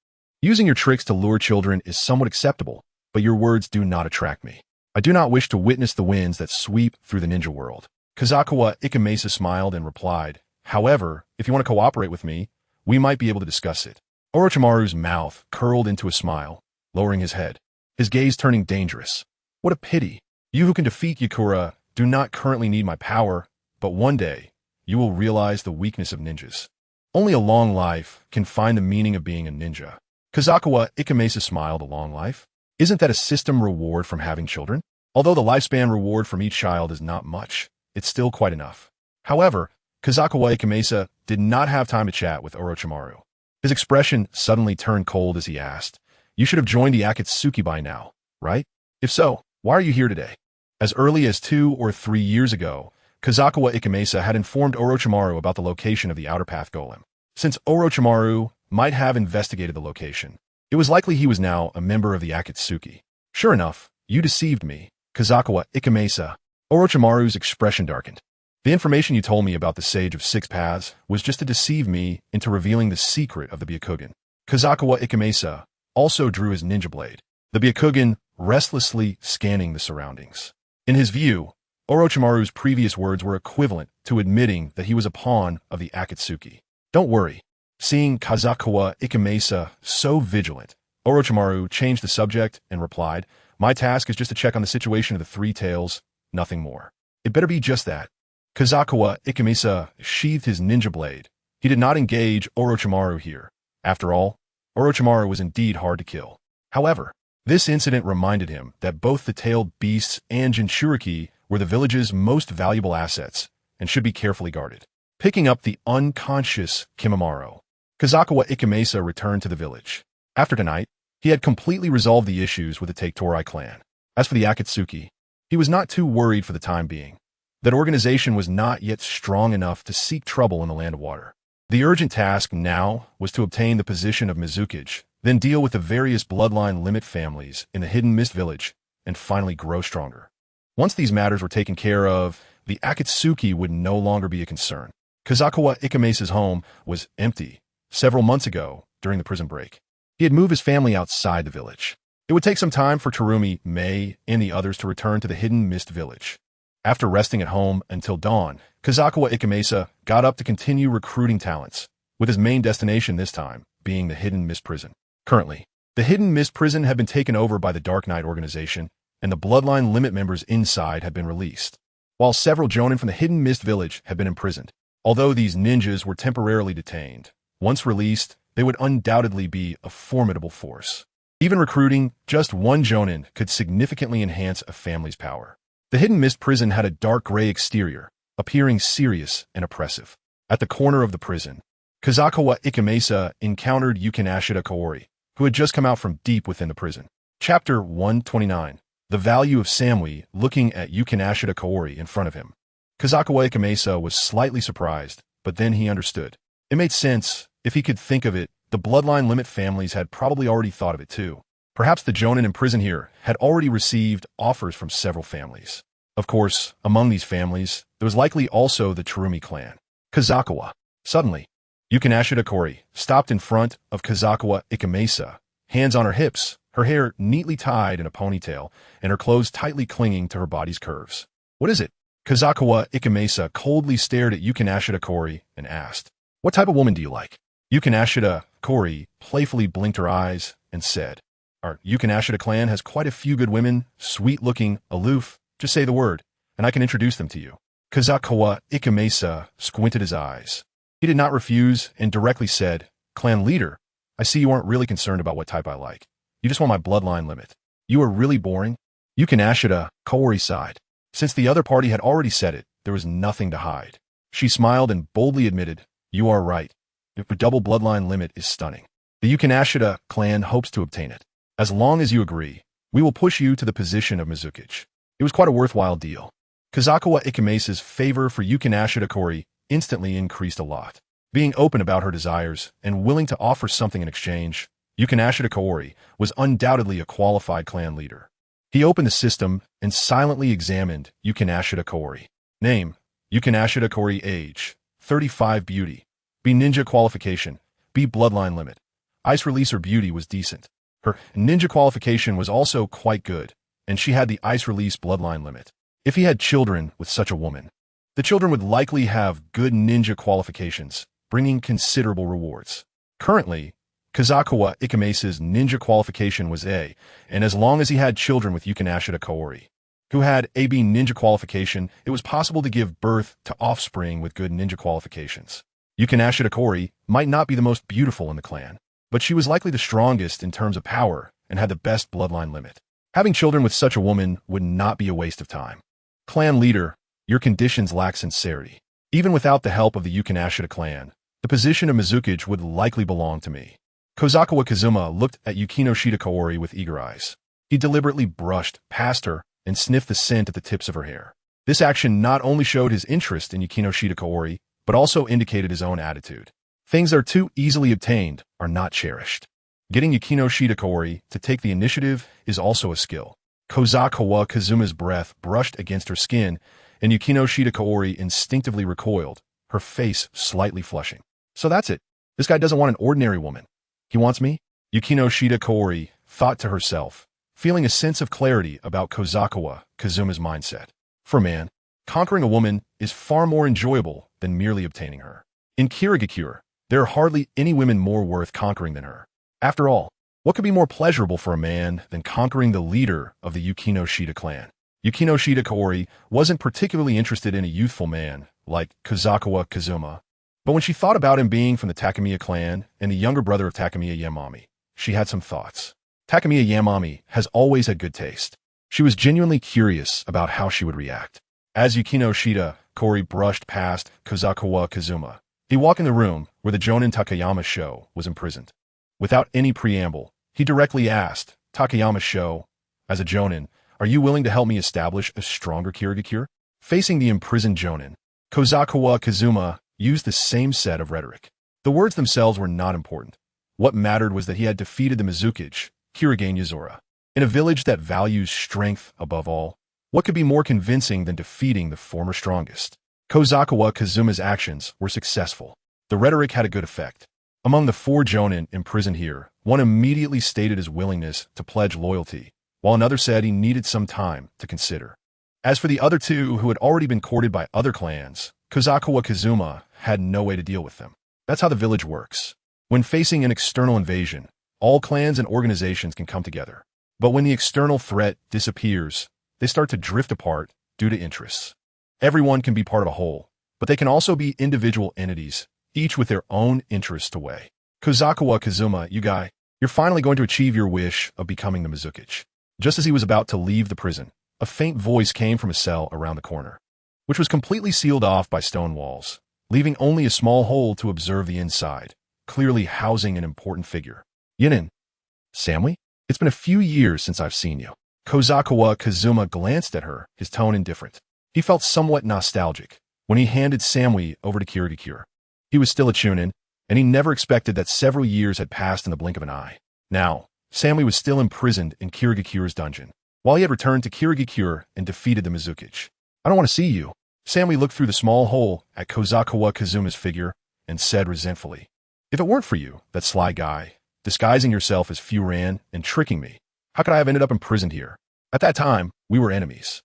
Using your tricks to lure children is somewhat acceptable, but your words do not attract me. I do not wish to witness the winds that sweep through the ninja world." Kazukawa Ikamesa smiled and replied, "However, if you want to cooperate with me, we might be able to discuss it." Orochimaru's mouth curled into a smile, lowering his head, his gaze turning dangerous. "What a pity. You who can defeat Yakura do not currently need my power, but one day, you will realize the weakness of ninjas. Only a long life can find the meaning of being a ninja." Kazukawa Ikamesa smiled. "A long life? Isn't that a system reward from having children? Although the lifespan reward from each child is not much, it's still quite enough." However, Kazukawa Ikamesa did not have time to chat with Orochimaru. His expression suddenly turned cold as he asked, "You should have joined the Akatsuki by now, right? If so, why are you here today?" As early as 2 or 3 years ago, Kazukawa Ikamesa had informed Orochimaru about the location of the Outer Path Golem. Since Orochimaru might have investigated the location, it was likely he was now a member of the Akatsuki. "Sure enough, you deceived me, Kazukawa Ikamesa." Orochimaru's expression darkened. "The information you told me about the Sage of Six Paths was just to deceive me into revealing the secret of the Byakugan." Kazukawa Ikamesa also drew his ninja blade, the Byakugan restlessly scanning the surroundings. In his view, Orochimaru's previous words were equivalent to admitting that he was a pawn of the Akatsuki. "Don't worry." Seeing Kazukawa Ikamesa so vigilant, Orochimaru changed the subject and replied, "My task is just to check on the situation of the Three Tails, nothing more." "It better be just that." Kazukawa Ikamesa sheathed his ninja blade. He did not engage Orochimaru here. After all, Orochimaru was indeed hard to kill. However, this incident reminded him that both the tailed beasts and Jinchuriki were the village's most valuable assets and should be carefully guarded. Picking up the unconscious Kimimaro, Kazukawa Ikamesa returned to the village. After tonight, he had completely resolved the issues with the Teitori clan. As for the Akatsuki, he was not too worried for the time being. That organization was not yet strong enough to seek trouble in the Land of Water. The urgent task now was to obtain the position of Mizukage, then deal with the various bloodline limit families in the Hidden Mist Village, and finally grow stronger. Once these matters were taken care of, the Akatsuki would no longer be a concern. Kazukawa Ikamesa's home was empty several months ago during the prison break. He had moved his family outside the village. It would take some time for Terumi, Mei, and the others to return to the Hidden Mist Village. After resting at home until dawn, Kazukawa Ikamesa got up to continue recruiting talents, with his main destination this time being the Hidden Mist Prison. Currently, the Hidden Mist Prison had been taken over by the Dark Knight organization, and the Bloodline Limit members inside had been released, while several Jonin from the Hidden Mist Village had been imprisoned. Although these ninjas were temporarily detained, once released, they would undoubtedly be a formidable force. Even recruiting just one Jonin could significantly enhance a family's power. The Hidden Mist Prison had a dark gray exterior, appearing serious and oppressive. At the corner of the prison, Kazukawa Ikamesa encountered Yukinashita Kaori, who had just come out from deep within the prison. Chapter 129. The Value of Samui, looking at Yukinashita Kaori in front of him. Kazukawa Ikamesa was slightly surprised, but then he understood. It made sense. If he could think of it, the Bloodline Limit families had probably already thought of it too. Perhaps the Jonin in prison here had already received offers from several families. Of course, among these families, there was likely also the Terumi clan. Kazukawa. Suddenly, Yukinashita Kaori stopped in front of Kazukawa Ikamesa, hands on her hips, her hair neatly tied in a ponytail, and her clothes tightly clinging to her body's curves. "What is it?" Kazukawa Ikamesa coldly stared at Yukinashita Kori and asked, "What type of woman do you like?" Yukinashita Kori playfully blinked her eyes and said, "Our Yukinashita clan has quite a few good women, sweet-looking, aloof. Just say the word, and I can introduce them to you." Kazukawa Ikamesa squinted his eyes. He did not refuse and directly said, "Clan leader, I see you aren't really concerned about what type I like. You just want my bloodline limit. You are really boring." Yukinashita Kori sighed. Since the other party had already said it, there was nothing to hide. She smiled and boldly admitted, "You are right. The double bloodline limit is stunning. The Yukinashita clan hopes to obtain it. As long as you agree, we will push you to the position of Mizukichi." It was quite a worthwhile deal. Kazukawa Ikamesa's favor for Yukinashita Kori instantly increased a lot. Being open about her desires and willing to offer something in exchange, Yukinashita Kori was undoubtedly a qualified clan leader. He opened the system and silently examined Yukinashita Kori. Name, Yukinashita Kori. Age, 35. Beauty, B ninja qualification, B bloodline limit. Ice release or beauty was decent. Her ninja qualification was also quite good, and she had the ice release bloodline limit. If he had children with such a woman, the children would likely have good ninja qualifications, bringing considerable rewards. Currently, Kazukawa Ikamesa's ninja qualification was A, and as long as he had children with Yukinashita Kori, who had AB ninja qualification, it was possible to give birth to offspring with good ninja qualifications. Yukinashita Kori might not be the most beautiful in the clan, but she was likely the strongest in terms of power and had the best bloodline limit. Having children with such a woman would not be a waste of time. Clan leader, your conditions lack sincerity. Even without the help of the Yukinashita clan, the position of Mizukichi would likely belong to me. Kozawa Kazuma looked at Yukinoshita Kaori with eager eyes. He deliberately brushed past her and sniffed the scent at the tips of her hair. This action not only showed his interest in Yukinoshita Kaori, but also indicated his own attitude. Things that are too easily obtained are not cherished. Getting Yukinoshita Kaori to take the initiative is also a skill. Kozawa Kazuma's breath brushed against her skin, and Yukinoshita Kaori instinctively recoiled, her face slightly flushing. So that's it. This guy doesn't want an ordinary woman. He wants me? Yukinoshita Kaori thought to herself, feeling a sense of clarity about Kozawa Kazuma's mindset. For a man, conquering a woman is far more enjoyable than merely obtaining her. In Kirigakure, there are hardly any women more worth conquering than her. After all, what could be more pleasurable for a man than conquering the leader of the Yukinoshita clan? Yukinoshita Kaori wasn't particularly interested in a youthful man like Kozawa Kazuma, but when she thought about him being from the Takemiya clan and the younger brother of Takemiya Yamami, she had some thoughts. Takemiya Yamami has always had good taste. She was genuinely curious about how she would react. As Yukinoshita Kaori brushed past Kozawa Kazuma, he walked in the room where the Jonin Takayama Sho was imprisoned. Without any preamble, he directly asked Takayama Sho, "As a Jonin, are you willing to help me establish a stronger Kirigakure?" Facing the imprisoned Jonin, Kozawa Kazuma used the same set of rhetoric. The words themselves were not important. What mattered was that he had defeated the Mizukichi, Kirigane Yuzura. In a village that values strength above all, what could be more convincing than defeating the former strongest? Kozawa Kazuma's actions were successful. The rhetoric had a good effect. Among the 4 Jonin imprisoned here, one immediately stated his willingness to pledge loyalty, while another said he needed some time to consider. As for the other 2 who had already been courted by other clans, Kozawa Kazuma had no way to deal with them. That's how the village works. When facing an external invasion, all clans and organizations can come together. But when the external threat disappears, they start to drift apart due to interests. Everyone can be part of a whole, but they can also be individual entities, each with their own interests to weigh. Kozawa Kazuma, you're finally going to achieve your wish of becoming the Mizukichi. Just as he was about to leave the prison, a faint voice came from a cell around the corner, which was completely sealed off by stone walls, leaving only a small hole to observe the inside, clearly housing an important figure. "Yinin, Samui? It's been a few years since I've seen you." Kozawa Kazuma glanced at her, his tone indifferent. He felt somewhat nostalgic when he handed Samui over to Kirigakure. He was still a Chunin, and he never expected that several years had passed in the blink of an eye. Now, Samui was still imprisoned in Kirigakure's dungeon, while he had returned to Kirigakure and defeated the Mizukichi. "I don't want to see you." Samui looked through the small hole at Kozawa Kazuma's figure and said resentfully, "If it weren't for you, that sly guy, disguising yourself as Furan and tricking me, how could I have ended up imprisoned here? At that time, we were enemies."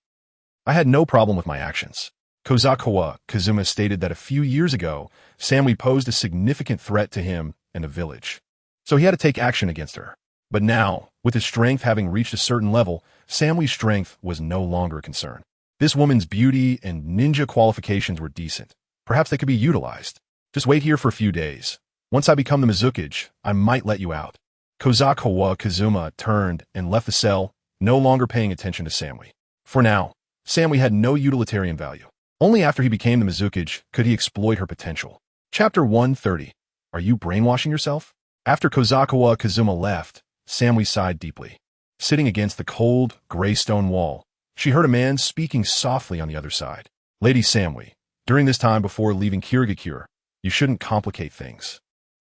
I had no problem with my actions. Kazuma stated that a few years ago, Samui posed a significant threat to him and the village. So he had to take action against her. But now, with his strength having reached a certain level, Samui's strength was no longer a concern. This woman's beauty and ninja qualifications were decent. Perhaps they could be utilized. Just wait here for a few days. Once I become the Mizukage, I might let you out. Kazuma turned and left the cell, no longer paying attention to Samui. For now, Samui had no utilitarian value. Only after he became the Mizukage could he exploit her potential. Chapter 130. Are you brainwashing yourself? After Kazuma left, Samui sighed deeply. Sitting against the cold, gray stone wall, she heard a man speaking softly on the other side. Lady Samui, during this time before leaving Kirigakure, you shouldn't complicate things.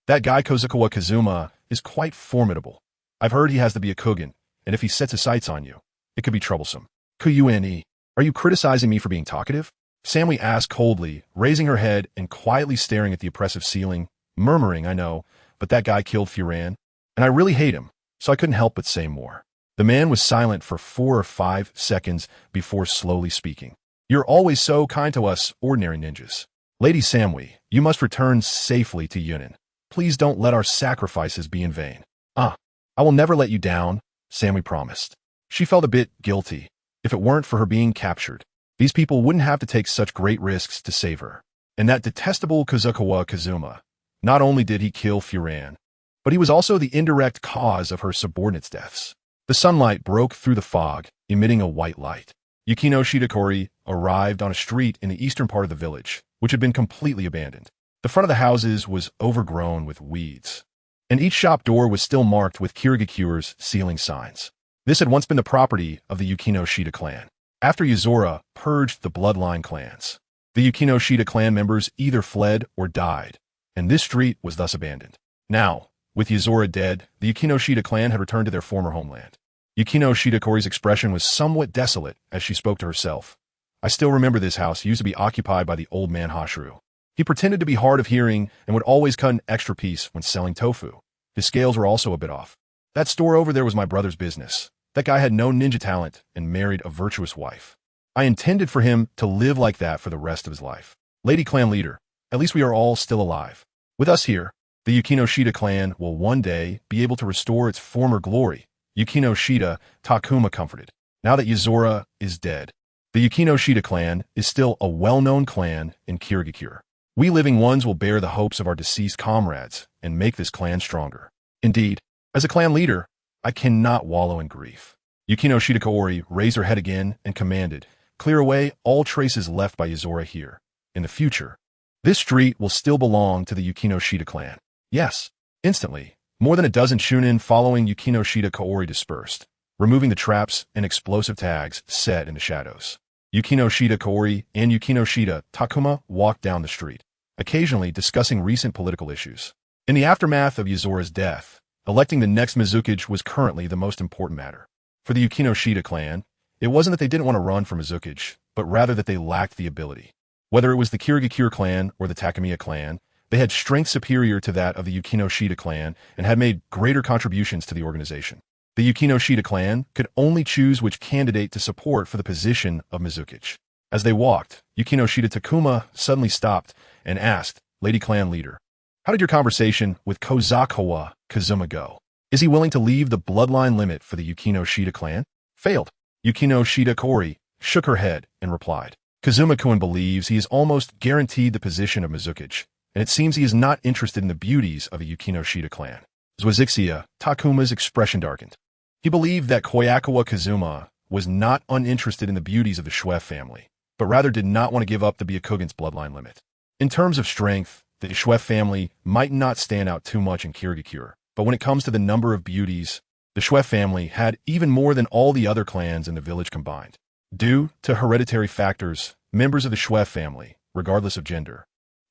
That guy Kazuma is quite formidable. I've heard he has to be a Kugen, and if he sets his sights on you, it could be troublesome. Kune, are you criticizing me for being talkative? Samui asked coldly, raising her head and quietly staring at the oppressive ceiling, murmuring, I know, but that guy killed Furan, and I really hate him, so I couldn't help but say more. The man was silent for 4 or 5 seconds before slowly speaking. You're always so kind to us ordinary ninjas. Lady Samui, you must return safely to Yunin. Please don't let our sacrifices be in vain. I will never let you down, Samui promised. She felt a bit guilty. If it weren't for her being captured, these people wouldn't have to take such great risks to save her. And that detestable Kazuma, not only did he kill Furan, but he was also the indirect cause of her subordinates' deaths. The sunlight broke through the fog, emitting a white light. Yukino Shitakori arrived on a street in the eastern part of the village, which had been completely abandoned. The front of the houses was overgrown with weeds, and each shop door was still marked with Kirigakure's sealing signs. This had once been the property of the Yukino Shida clan. After Yuzora purged the bloodline clans, the Yukino Shida clan members either fled or died, and this street was thus abandoned. Now, with Yuzora dead, the Yukino Shida clan had returned to their former homeland. Yukino Shitakori's expression was somewhat desolate as she spoke to herself. I still remember this house used to be occupied by the old man Hashru. He pretended to be hard of hearing and would always cut an extra piece when selling tofu. His scales were also a bit off. That store over there was my brother's business. That guy had no ninja talent and married a virtuous wife. I intended for him to live like that for the rest of his life. Lady Clan Leader, at least we are all still alive. With us here, the Yukino Shida clan will one day be able to restore its former glory. Yukino Shida Takuma comforted. Now that Yuzora is dead, the Yukino Shida clan is still a well-known clan in Kirigakure. We living ones will bear the hopes of our deceased comrades and make this clan stronger. Indeed, as a clan leader, I cannot wallow in grief. Yukino Shida raised her head again and commanded, clear away all traces left by Yuzora here. In the future, this street will still belong to the Yukino Shida clan. Yes, instantly, more than a dozen shunin following Yukino Shida Kaori dispersed, removing the traps and explosive tags set in the shadows. Yukino Shida Kaori and Yukino Shida Takuma walked down the street, occasionally discussing recent political issues. In the aftermath of Yuzora's death, electing the next Mizukage was currently the most important matter. For the Yukino Shida clan, it wasn't that they didn't want to run for Mizukage, but rather that they lacked the ability. Whether it was the Kirigakure clan or the Takamiya clan, they had strength superior to that of the Yukino Shida clan and had made greater contributions to the organization. The Yukino Shida clan could only choose which candidate to support for the position of Mizukage. As they walked, Yukino Shida Takuma suddenly stopped and asked, Lady Clan Leader, how did your conversation with Kazuma go? Is he willing to leave the bloodline limit for the Yukino Shida clan? Failed. Yukino Shida Kaori shook her head and replied, Kazuma-kun believes he is almost guaranteed the position of Mizukage, and it seems he is not interested in the beauties of a Yukino Shida clan. Zwazixia, Takuma's expression darkened. He believed that Kobayakawa Kazuma was not uninterested in the beauties of the Shuef family, but rather did not want to give up the Byakugan's bloodline limit. In terms of strength, the Shuef family might not stand out too much in Kirigakure, but when it comes to the number of beauties, the Shuef family had even more than all the other clans in the village combined. Due to hereditary factors, members of the Shuef family, regardless of gender,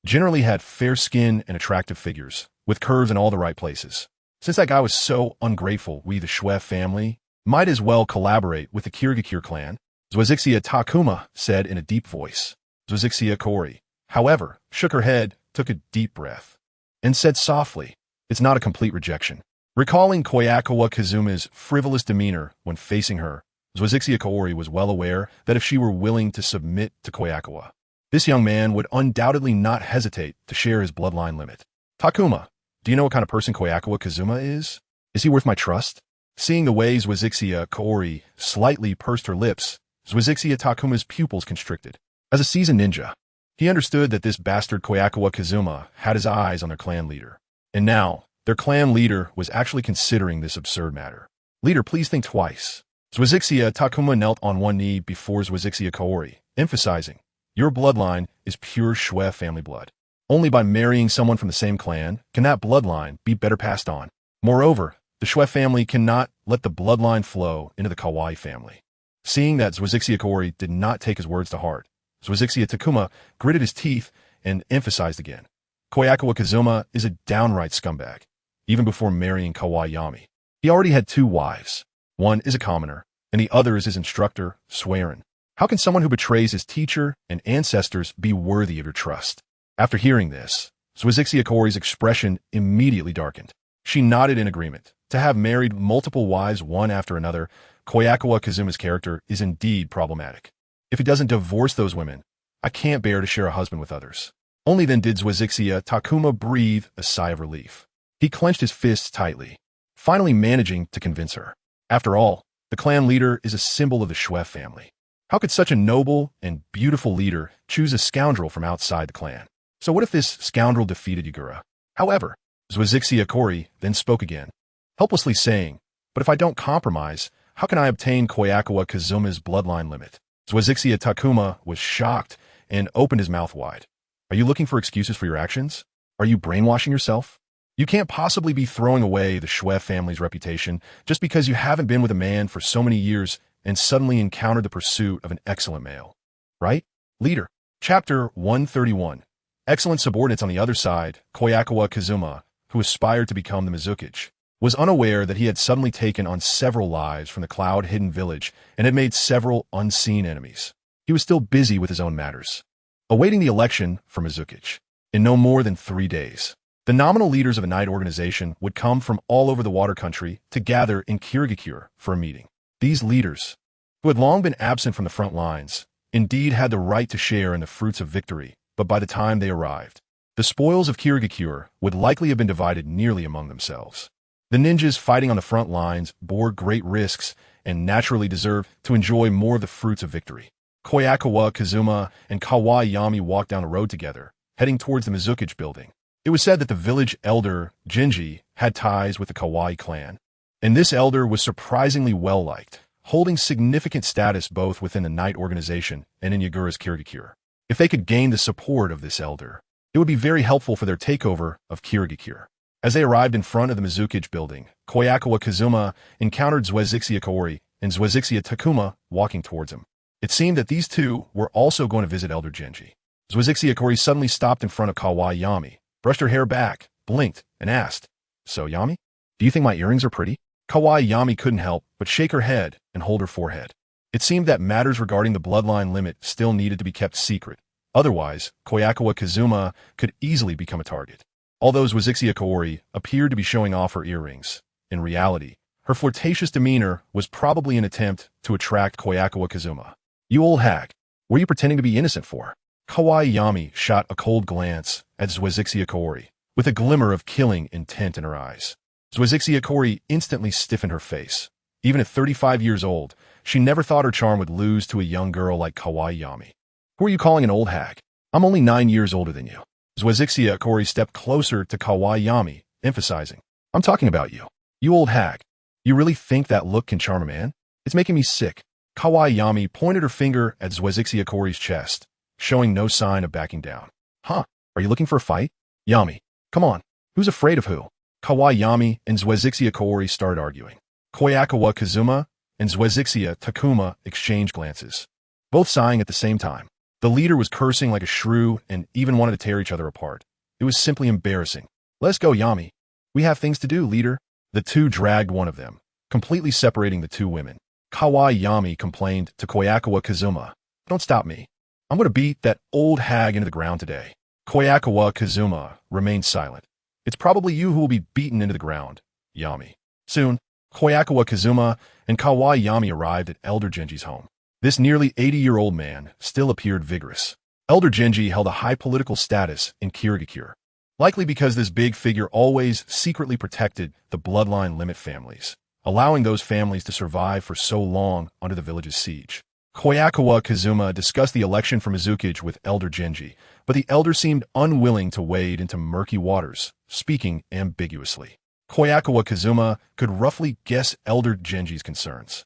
generally had fair skin and attractive figures, with curves in all the right places. Since that guy was so ungrateful, we, the Shuef family, might as well collaborate with the Kirigakure clan, Zwazixia Takuma said in a deep voice. Zwazixia Kaori, however, shook her head, took a deep breath, and said softly, it's not a complete rejection. Recalling Kobayakawa Kazuma's frivolous demeanor when facing her, Zwazixa Kaori was well aware that if she were willing to submit to Kobayakawa, this young man would undoubtedly not hesitate to share his bloodline limit. Takuma, do you know what kind of person Kobayakawa Kazuma is? Is he worth my trust? Seeing the way Zwazixa Kaori slightly pursed her lips, Zwazixa Takuma's pupils constricted. As a seasoned ninja, he understood that this bastard Kobayakawa Kazuma had his eyes on their clan leader. And now, their clan leader was actually considering this absurd matter. Leader, please think twice. Zwazixa Takuma knelt on one knee before Zwazixa Kaori, emphasizing, your bloodline is pure Shui family blood. Only by marrying someone from the same clan can that bloodline be better passed on. Moreover, the Shui family cannot let the bloodline flow into the Kawai family. Seeing that Zwazixa Kaori did not take his words to heart, Zwazixa Takuma gritted his teeth and emphasized again. Kobayakawa Kazuma is a downright scumbag. Even before marrying Kawai Yami, he already had 2 wives. One is a commoner, and the other is his instructor, Swearin. How can someone who betrays his teacher and ancestors be worthy of your trust? After hearing this, Zwazixa Kaori's expression immediately darkened. She nodded in agreement. To have married multiple wives one after another, Kobayakawa Kazuma's character is indeed problematic. If he doesn't divorce those women, I can't bear to share a husband with others. Only then did Zwazixa Takuma breathe a sigh of relief. He clenched his fists tightly, finally managing to convince her. After all, the clan leader is a symbol of the Shui family. How could such a noble and beautiful leader choose a scoundrel from outside the clan? So what if this scoundrel defeated Yagura? However, Zwazixa Kaori then spoke again, helplessly saying, but if I don't compromise, how can I obtain Kobayakawa Kazuma's bloodline limit? Zwazixa Takuma was shocked and opened his mouth wide. Are you looking for excuses for your actions? Are you brainwashing yourself? You can't possibly be throwing away the Shui family's reputation just because you haven't been with a man for so many years and suddenly encountered the pursuit of an excellent male. Right? Leader. Chapter 131. Excellent subordinates on the other side, Kobayakawa Kazuma, who aspired to become the Mizukage, was unaware that he had suddenly taken on several lives from the cloud-hidden village and had made several unseen enemies. He was still busy with his own matters, awaiting the election for Mizukage. In no more than 3 days, the nominal leaders of a night organization would come from all over the water country to gather in Kirigakure for a meeting. These leaders, who had long been absent from the front lines, indeed had the right to share in the fruits of victory, but by the time they arrived, the spoils of Kirigakure would likely have been divided nearly among themselves. The ninjas fighting on the front lines bore great risks and naturally deserved to enjoy more of the fruits of victory. Kobayakawa Kazuma and Kawai Yami walked down the road together, heading towards the Mizukage building. It was said that the village elder, Jinji, had ties with the Kawai clan, and this elder was surprisingly well-liked, holding significant status both within the night organization and in Yagura's Kirigakure. If they could gain the support of this elder, it would be very helpful for their takeover of Kirigakure. As they arrived in front of the Mizukage building, Kobayakawa Kazuma encountered Zwazixa Kaori and Zwazixa Takuma walking towards him. It seemed that these two were also going to visit Elder Jinji. Zwazixa Kaori suddenly stopped in front of Kawai Yami, brushed her hair back, blinked, and asked, "So, Yami, do you think my earrings are pretty?" Kawai Yami couldn't help but shake her head and hold her forehead. It seemed that matters regarding the bloodline limit still needed to be kept secret. Otherwise, Kobayakawa Kazuma could easily become a target. Although Zwazixa Kaori appeared to be showing off her earrings, in reality, her flirtatious demeanor was probably an attempt to attract Kobayakawa Kazuma. "You old hag, what are you pretending to be innocent for?" Kawai Yami shot a cold glance at Zwazixa Kaori, with a glimmer of killing intent in her eyes. Zwazixa Kaori instantly stiffened her face. Even at 35 years old, she never thought her charm would lose to a young girl like Kawai Yami. "Who are you calling an old hag? I'm only 9 years older than you." Zwazixa Kaori stepped closer to Kawai Yami, emphasizing, "I'm talking about you. You old hag. You really think that look can charm a man? It's making me sick." Kawai Yami pointed her finger at Zwazixa Kaori's chest, showing no sign of backing down. "Huh? Are you looking for a fight? Yami, come on. Who's afraid of who?" Kawai Yami and Zwazixa Kaori started arguing. Kobayakawa Kazuma and Zwazixa Takuma exchanged glances, both sighing at the same time. The leader was cursing like a shrew and even wanted to tear each other apart. It was simply embarrassing. "Let's go, Yami. We have things to do, leader." The two dragged one of them, completely separating the two women. Kawai Yami complained to Kobayakawa Kazuma, "Don't stop me. I'm going to beat that old hag into the ground today." Kobayakawa Kazuma remained silent. "It's probably you who will be beaten into the ground, Yami." Soon, Kobayakawa Kazuma and Kawai Yami arrived at Elder Genji's home. This nearly 80-year-old man still appeared vigorous. Elder Genji held a high political status in Kirigakure, likely because this big figure always secretly protected the bloodline limit families, allowing those families to survive for so long under the village's siege. Kobayakawa Kazuma discussed the election for Mizukage with Elder Genji, but the elder seemed unwilling to wade into murky waters, speaking ambiguously. Kobayakawa Kazuma could roughly guess Elder Genji's concerns.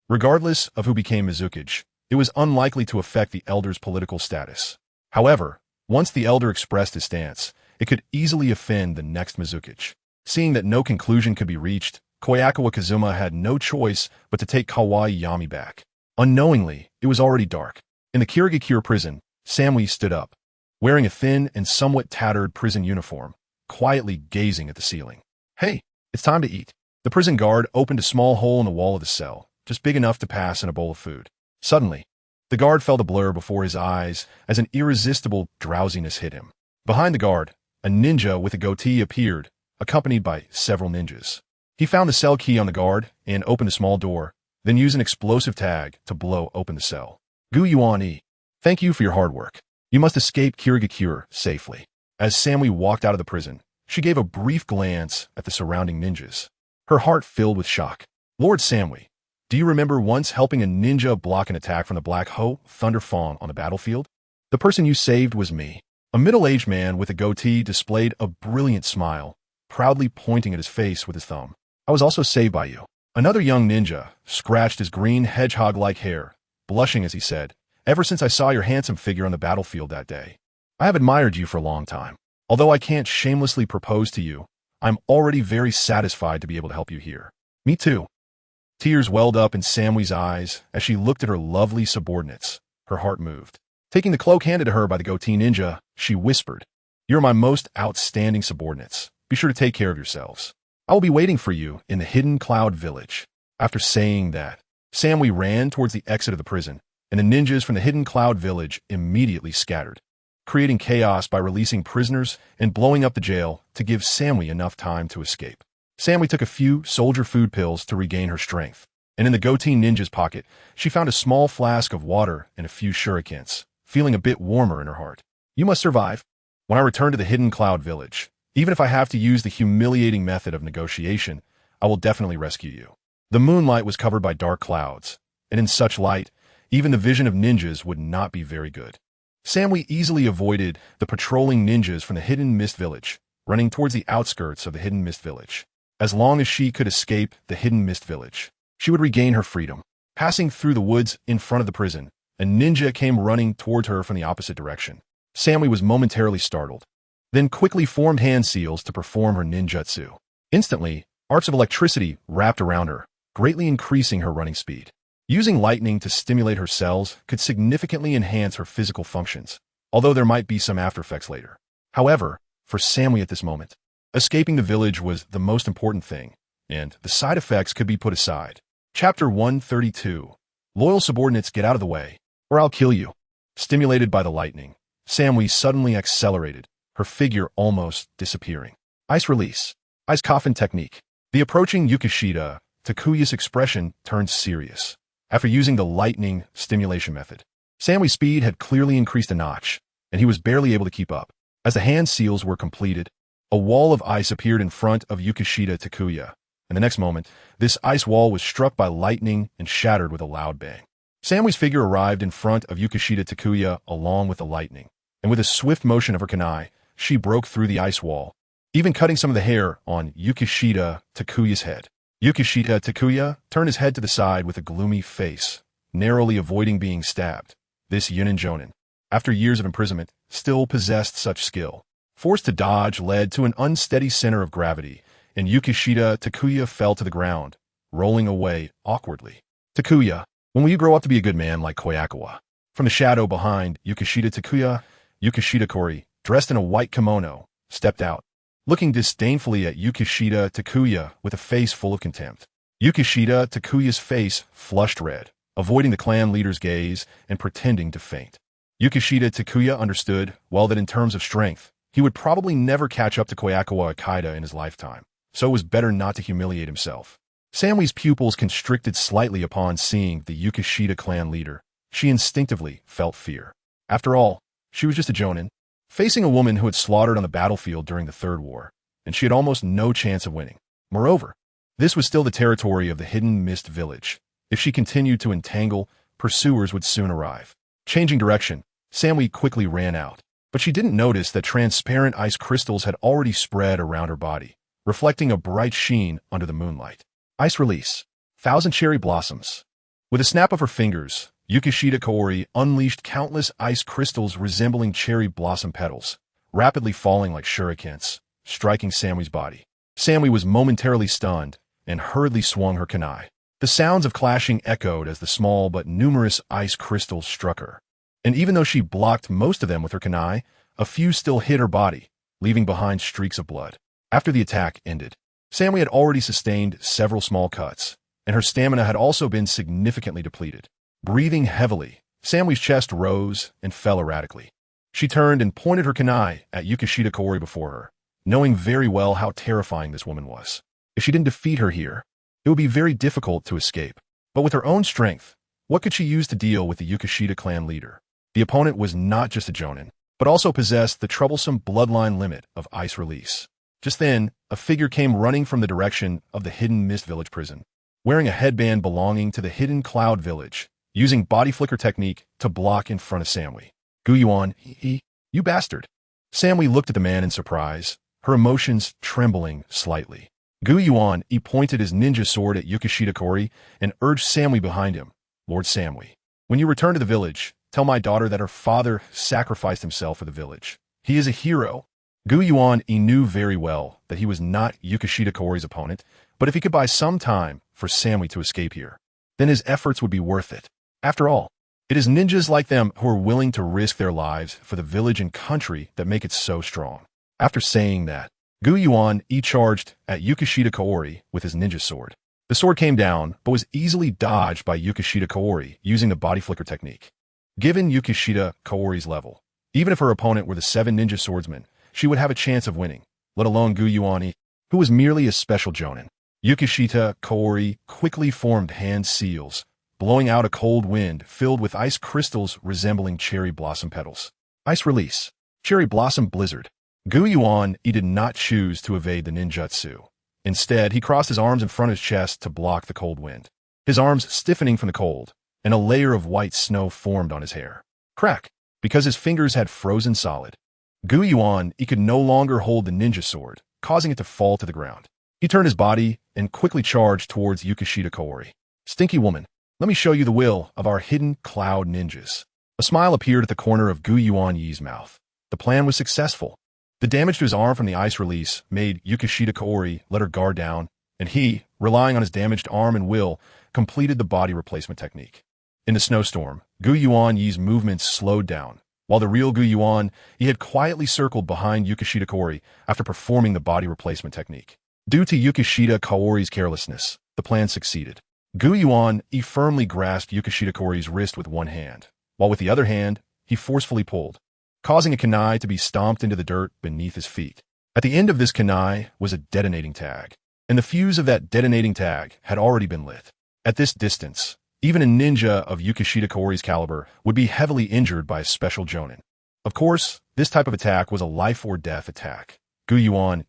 Regardless of who became Mizukage, it was unlikely to affect the elder's political status. However, once the elder expressed his stance, it could easily offend the next Mizukage. Seeing that no conclusion could be reached, Kobayakawa Kazuma had no choice but to take Kawai Yami back. Unknowingly, it was already dark. In the Kirigakure prison, Samui stood up, wearing a thin and somewhat tattered prison uniform, quietly gazing at the ceiling. "Hey, it's time to eat." The prison guard opened a small hole in the wall of the cell, just big enough to pass in a bowl of food. Suddenly, the guard felt a blur before his eyes as an irresistible drowsiness hit him. Behind the guard, a ninja with a goatee appeared, accompanied by several ninjas. He found the cell key on the guard and opened a small door, then used an explosive tag to blow open the cell. "Gu Yuan-e, thank you for your hard work. You must escape Kirigakure safely." As Samui walked out of the prison, she gave a brief glance at the surrounding ninjas. Her heart filled with shock. "Lord Samui, do you remember once helping a ninja block an attack from the Black Ho Thunder Fawn on the battlefield? The person you saved was me." A middle-aged man with a goatee displayed a brilliant smile, proudly pointing at his face with his thumb. "I was also saved by you." Another young ninja scratched his green hedgehog-like hair, blushing as he said, "Ever since I saw your handsome figure on the battlefield that day, I have admired you for a long time. Although I can't shamelessly propose to you, I'm already very satisfied to be able to help you here." "Me too." Tears welled up in Samui's eyes as she looked at her lovely subordinates. Her heart moved. Taking the cloak handed to her by the goatee ninja, she whispered, "You're my most outstanding subordinates. Be sure to take care of yourselves. I will be waiting for you in the Hidden Cloud Village." After saying that, Samui ran towards the exit of the prison, and the ninjas from the Hidden Cloud Village immediately scattered, creating chaos by releasing prisoners and blowing up the jail to give Samui enough time to escape. Samui took a few soldier food pills to regain her strength, and in the goatee ninja's pocket, she found a small flask of water and a few shurikens, feeling a bit warmer in her heart. "You must survive. When I return to the Hidden Cloud Village, even if I have to use the humiliating method of negotiation, I will definitely rescue you." The moonlight was covered by dark clouds, and in such light, even the vision of ninjas would not be very good. Samui easily avoided the patrolling ninjas from the Hidden Mist Village, running towards the outskirts of the Hidden Mist Village. As long as she could escape the Hidden Mist Village, she would regain her freedom. Passing through the woods in front of the prison, a ninja came running towards her from the opposite direction. Samui was momentarily startled, then quickly formed hand seals to perform her ninjutsu. Instantly, arcs of electricity wrapped around her, greatly increasing her running speed. Using lightning to stimulate her cells could significantly enhance her physical functions, although there might be some aftereffects later. However, for Samui at this moment, escaping the village was the most important thing, and the side effects could be put aside. Chapter 132. Loyal subordinates, get out of the way, or I'll kill you. Stimulated by the lightning, Samui suddenly accelerated, her figure almost disappearing. Ice release. Ice coffin technique. The approaching Yukishita Takuya's expression turned serious. After using the lightning stimulation method, Samui's speed had clearly increased a notch, and he was barely able to keep up. As the hand seals were completed, a wall of ice appeared in front of Yukishita Takuya, and the next moment, this ice wall was struck by lightning and shattered with a loud bang. Samui's figure arrived in front of Yukishita Takuya along with the lightning, and with a swift motion of her kunai, she broke through the ice wall, even cutting some of the hair on Yukishita Takuya's head. Yukishita Takuya turned his head to the side with a gloomy face, narrowly avoiding being stabbed. This Yunin Jonin, after years of imprisonment, still possessed such skill. Forced to dodge led to an unsteady center of gravity, and Yukishita Takuya fell to the ground, rolling away awkwardly. "Takuya, when will you grow up to be a good man like Kobayakawa?" From the shadow behind Yukishita Takuya, Yukishita Kori, dressed in a white kimono, stepped out, looking disdainfully at Yukishita Takuya with a face full of contempt. Yukishita Takuya's face flushed red, avoiding the clan leader's gaze and pretending to faint. Yukishita Takuya understood, well, that in terms of strength, he would probably never catch up to Kobayakawa Akida in his lifetime, so it was better not to humiliate himself. Samwee's pupils constricted slightly upon seeing the Yukishita clan leader. She instinctively felt fear. After all, she was just a jonin, facing a woman who had slaughtered on the battlefield during the Third War, and she had almost no chance of winning. Moreover, this was still the territory of the hidden mist village. If she continued to entangle, pursuers would soon arrive. Changing direction, Samwee quickly ran out, but she didn't notice that transparent ice crystals had already spread around her body, reflecting a bright sheen under the moonlight. Ice release. 1,000 cherry blossoms. With a snap of her fingers, Yukishita Kaori unleashed countless ice crystals resembling cherry blossom petals, rapidly falling like shurikens, striking Samwee's body. Samwee was momentarily stunned and hurriedly swung her kunai. The sounds of clashing echoed as the small but numerous ice crystals struck her. And even though she blocked most of them with her kunai, a few still hit her body, leaving behind streaks of blood. After the attack ended, Samwee had already sustained several small cuts, and her stamina had also been significantly depleted. Breathing heavily, Samwee's chest rose and fell erratically. She turned and pointed her kunai at Yukishita Kaori before her, knowing very well how terrifying this woman was. If she didn't defeat her here, it would be very difficult to escape. But with her own strength, what could she use to deal with the Yukishita clan leader? The opponent was not just a jonin, but also possessed the troublesome bloodline limit of ice release. Just then, a figure came running from the direction of the hidden mist village prison, wearing a headband belonging to the hidden cloud village, using body flicker technique to block in front of Samwee. Guyuan, you bastard. Samwee looked at the man in surprise, her emotions trembling slightly. Guyuan pointed his ninja sword at Yukishita Kaori and urged Samwee behind him. Lord Samwee, when you return to the village, tell my daughter that her father sacrificed himself for the village. He is a hero. Guyuan knew very well that he was not Yukishita Kaori's opponent, but if he could buy some time for Samwee to escape here, then his efforts would be worth it. After all, it is ninjas like them who are willing to risk their lives for the village and country that make it so strong. After saying that, Guyuan charged at Yukishita Kaori with his ninja sword. The sword came down, but was easily dodged by Yukishita Kaori using the body flicker technique. Given Yukishita Kaori's level, even if her opponent were the 7 ninja swordsmen, she would have a chance of winning, let alone Guyuan, who was merely a special jonin. Yukishita Kaori quickly formed hand seals, blowing out a cold wind filled with ice crystals resembling cherry blossom petals. Ice release. Cherry blossom blizzard. Guyuan did not choose to evade the ninjutsu. Instead, he crossed his arms in front of his chest to block the cold wind, his arms stiffening from the cold, and a layer of white snow formed on his hair. Crack! Because his fingers had frozen solid. Guyuan could no longer hold the ninja sword, causing it to fall to the ground. He turned his body and quickly charged towards Yukishita Kaori. Stinky woman, let me show you the will of our hidden cloud ninjas. A smile appeared at the corner of Guyuan mouth. The plan was successful. The damage to his arm from the ice release made Yukishita Kaori let her guard down, and he, relying on his damaged arm and will, completed the body replacement technique. In the snowstorm, Guyuan's movements slowed down, while the real Guyuan had quietly circled behind Yukishita Kaori after performing the body replacement technique. Due to Yukishita Kaori's carelessness, the plan succeeded. Guyuan firmly grasped Yukishita Kaori's wrist with one hand, while with the other hand, he forcefully pulled, causing a kunai to be stomped into the dirt beneath his feet. At the end of this kunai was a detonating tag, and the fuse of that detonating tag had already been lit. At this distance, even a ninja of Yukishita Kaori's caliber would be heavily injured by a special jonin. Of course, this type of attack was a life-or-death attack. Guyuan,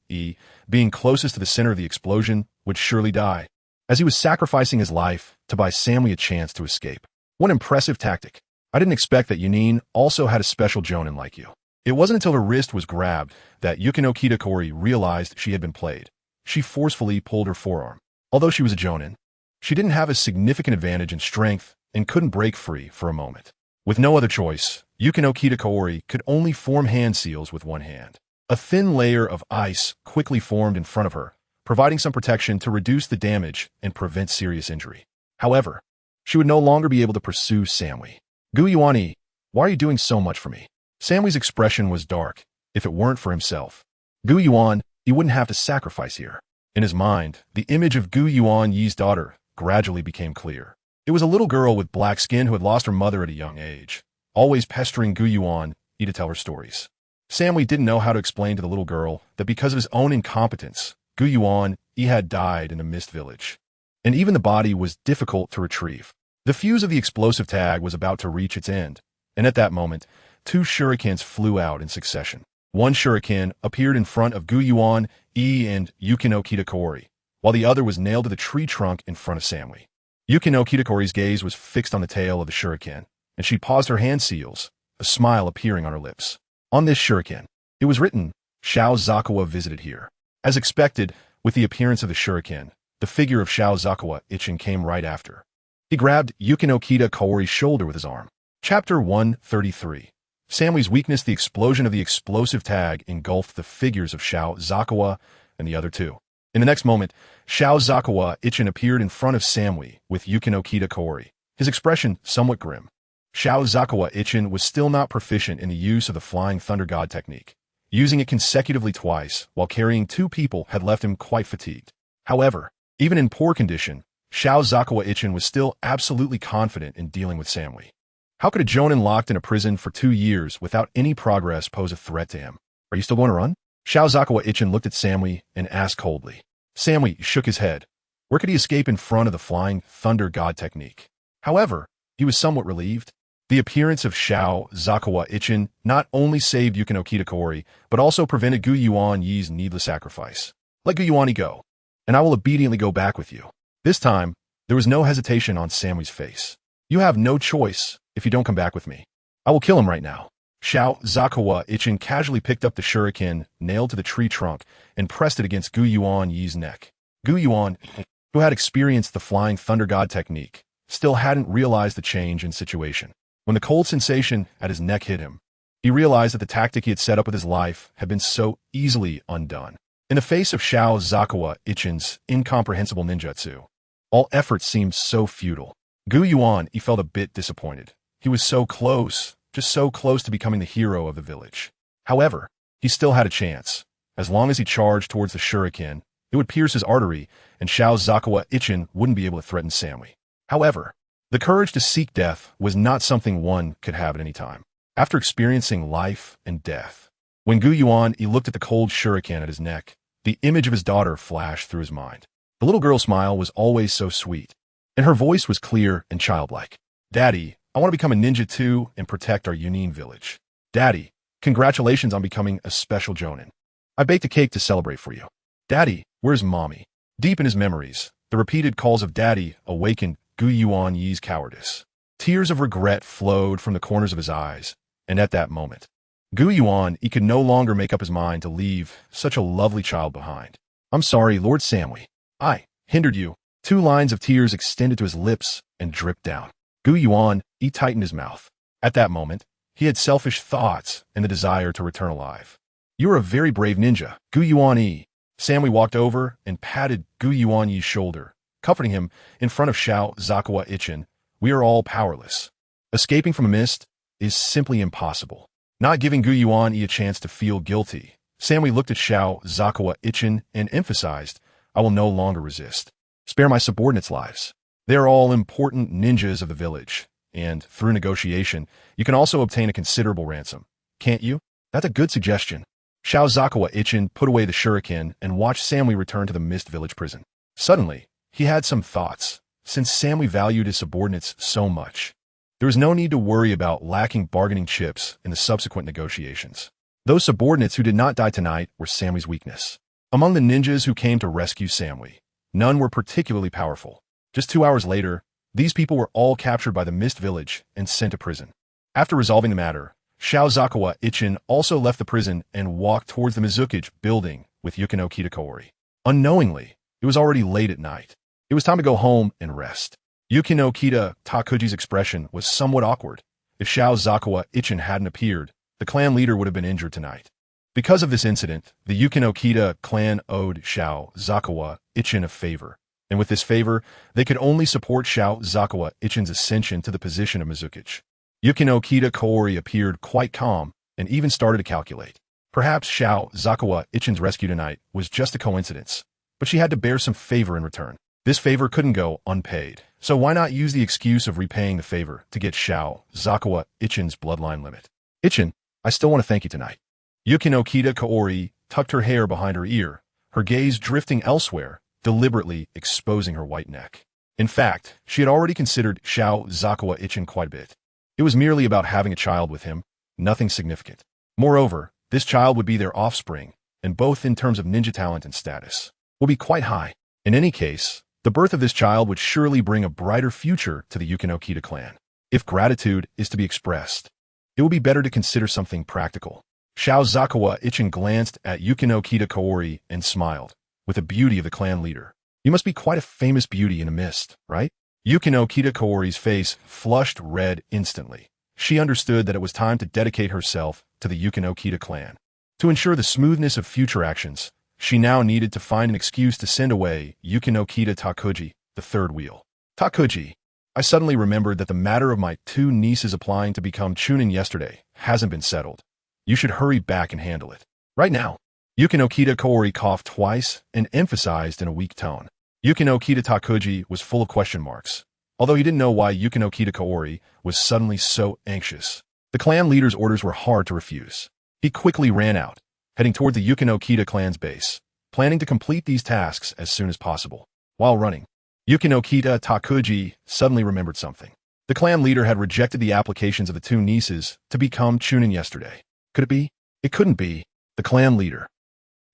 being closest to the center of the explosion, would surely die, as he was sacrificing his life to buy Samwee a chance to escape. What impressive tactic. I didn't expect that Yunin also had a special jonin like you. It wasn't until her wrist was grabbed that Yukishita Kaori realized she had been played. She forcefully pulled her forearm. Although she was a jonin, she didn't have a significant advantage in strength and couldn't break free for a moment. With no other choice, Yukishita Kaori could only form hand seals with one hand. A thin layer of ice quickly formed in front of her, providing some protection to reduce the damage and prevent serious injury. However, she would no longer be able to pursue Samwee. Guyuan, why are you doing so much for me? Samwee's expression was dark. If it weren't for himself, Guyuan, he wouldn't have to sacrifice here. In his mind, the image of Guyuan's daughter gradually became clear. It was a little girl with black skin who had lost her mother at a young age, always pestering Guyuan to tell her stories. Samwee didn't know how to explain to the little girl that because of his own incompetence, Guyuan had died in a mist village. and even the body was difficult to retrieve. The fuse of the explosive tag was about to reach its end, and at that moment, two shurikens flew out in succession. One shuriken appeared in front of Guyuan E and Yukino Kitakori, while the other was nailed to the tree trunk in front of Samui. Yukino Kitakori's gaze was fixed on the tail of the shuriken, and she paused her hand seals, a smile appearing on her lips. On this shuriken, it was written, Shao Zakawa visited here. As expected, with the appearance of the shuriken, the figure of Shao Zakawa Ichin came right after. He grabbed Yukino Kaori's shoulder with his arm. Chapter 133. Samui's weakness. The explosion of the explosive tag engulfed the figures of Shao Zakawa and the other two. In the next moment, Shao Zakawa Ichin appeared in front of Samui with Yukino Kaori, his expression somewhat grim. Shao Zakawa Ichin was still not proficient in the use of the Flying Thunder God technique. Using it consecutively twice while carrying two people had left him quite fatigued. However, even in poor condition, Shao Zakawa Ichin was still absolutely confident in dealing with Samui. How could a jonin locked in a prison for 2 years without any progress pose a threat to him? Are you still going to run? Shao Zakawa Ichin looked at Samui and asked coldly. Samui shook his head. Where could he escape in front of the Flying Thunder God technique? However, he was somewhat relieved. The appearance of Shao Zakawa Ichin not only saved Yukino Kaori, but also prevented Gu Yuan Yi's needless sacrifice. Let Gu Yuan Yi go, and I will obediently go back with you. This time, there was no hesitation on Samui's face. You have no choice if you don't come back with me. I will kill him right now. Shao Zakawa Ichin casually picked up the shuriken nailed to the tree trunk and pressed it against Gu Yuan Yi's neck. Gu Yuan, who had experienced the Flying Thunder God technique, still hadn't realized the change in situation. When the cold sensation at his neck hit him, he realized that the tactic he had set up with his life had been so easily undone. In the face of Shao Zakawa Ichin's incomprehensible ninjutsu, all efforts seemed so futile. Gu Yuan, he felt a bit disappointed. He was so close, just so close to becoming the hero of the village. However, he still had a chance. As long as he charged towards the shuriken, it would pierce his artery, and Shao Zakawa Ichin wouldn't be able to threaten Samui. However, the courage to seek death was not something one could have at any time. After experiencing life and death, when Gu Yuan he looked at the cold shuriken at his neck, the image of his daughter flashed through his mind. The little girl's smile was always so sweet, and her voice was clear and childlike. Daddy, I want to become a ninja too and protect our Yunin village. Daddy, congratulations on becoming a special jonin. I baked a cake to celebrate for you. Daddy, where's mommy? Deep in his memories, the repeated calls of daddy awakened Gu Yuan Yi's cowardice. Tears of regret flowed from the corners of his eyes, and at that moment, Gu Yuan he could no longer make up his mind to leave such a lovely child behind. I'm sorry, Lord Samui. I hindered you. 2 lines of tears extended to his lips and dripped down. Gu Yuan he tightened his mouth. At that moment, he had selfish thoughts and the desire to return alive. You are a very brave ninja, Gu Yuan Yi. Samui walked over and patted Gu Yuan Yi's shoulder, comforting him in front of Shao Zakawa Ichin. We are all powerless. Escaping from a mist is simply impossible. Not giving Gu Yuan Yi a chance to feel guilty, Samui looked at Shao Zakawa Ichin and emphasized, I will no longer resist. Spare my subordinates' lives. They are all important ninjas of the village, and through negotiation, you can also obtain a considerable ransom. Can't you? That's a good suggestion. Shao Zakawa Ichin put away the shuriken and watched Samui return to the Mist Village prison. Suddenly, he had some thoughts. Since Samui valued his subordinates so much, there was no need to worry about lacking bargaining chips in the subsequent negotiations. Those subordinates who did not die tonight were Samui's weakness. Among the ninjas who came to rescue Samui, none were particularly powerful. Just 2 hours later, these people were all captured by the Mist Village and sent to prison. After resolving the matter, Shao Zakawa Ichin also left the prison and walked towards the Mizukage building with Yukino Kaori. Unknowingly, it was already late at night. It was time to go home and rest. Yukino Takuji's expression was somewhat awkward. If Shao Zakawa Ichin hadn't appeared, the clan leader would have been injured tonight. Because of this incident, the Yukino clan owed Shao Zakawa Ichin a favor, and with this favor, they could only support Shao Zakawa Ichin's ascension to the position of Mizukage. Yukino Kaori appeared quite calm and even started to calculate. Perhaps Shao Zakawa Ichin's rescue tonight was just a coincidence, but she had to bear some favor in return. This favor couldn't go unpaid, so why not use the excuse of repaying the favor to get Shao Zakawa Ichin's bloodline limit? Ichin, I still want to thank you tonight. Yukino Kaori tucked her hair behind her ear, her gaze drifting elsewhere, deliberately exposing her white neck. In fact, she had already considered Xiao Zakawa-ichin quite a bit. It was merely about having a child with him, nothing significant. Moreover, this child would be their offspring, and both in terms of ninja talent and status, will be quite high. In any case, the birth of this child would surely bring a brighter future to the Yukinokita clan. If gratitude is to be expressed, it would be better to consider something practical. Xiao Zakawa-ichin glanced at Yukinokita Kaori and smiled, with the beauty of the clan leader. You must be quite a famous beauty in a mist, right? Yukinokita Kaori's face flushed red instantly. She understood that it was time to dedicate herself to the Yukinokita clan. To ensure the smoothness of future actions, she now needed to find an excuse to send away Yukinokita Takuji, the third wheel. Takuji, I suddenly remembered that the matter of my two nieces applying to become chunin yesterday hasn't been settled. You should hurry back and handle it. Right now. Yukinokita Kaori coughed twice and emphasized in a weak tone. Yukinokita Takuji was full of question marks, although he didn't know why Yukinokita Kaori was suddenly so anxious. The clan leader's orders were hard to refuse. He quickly ran out, heading toward the Yukinokita clan's base, planning to complete these tasks as soon as possible. While running, Yukinokita Takuji suddenly remembered something. The clan leader had rejected the applications of the two nieces to become chunin yesterday. Could it be? It couldn't be. The clan leader,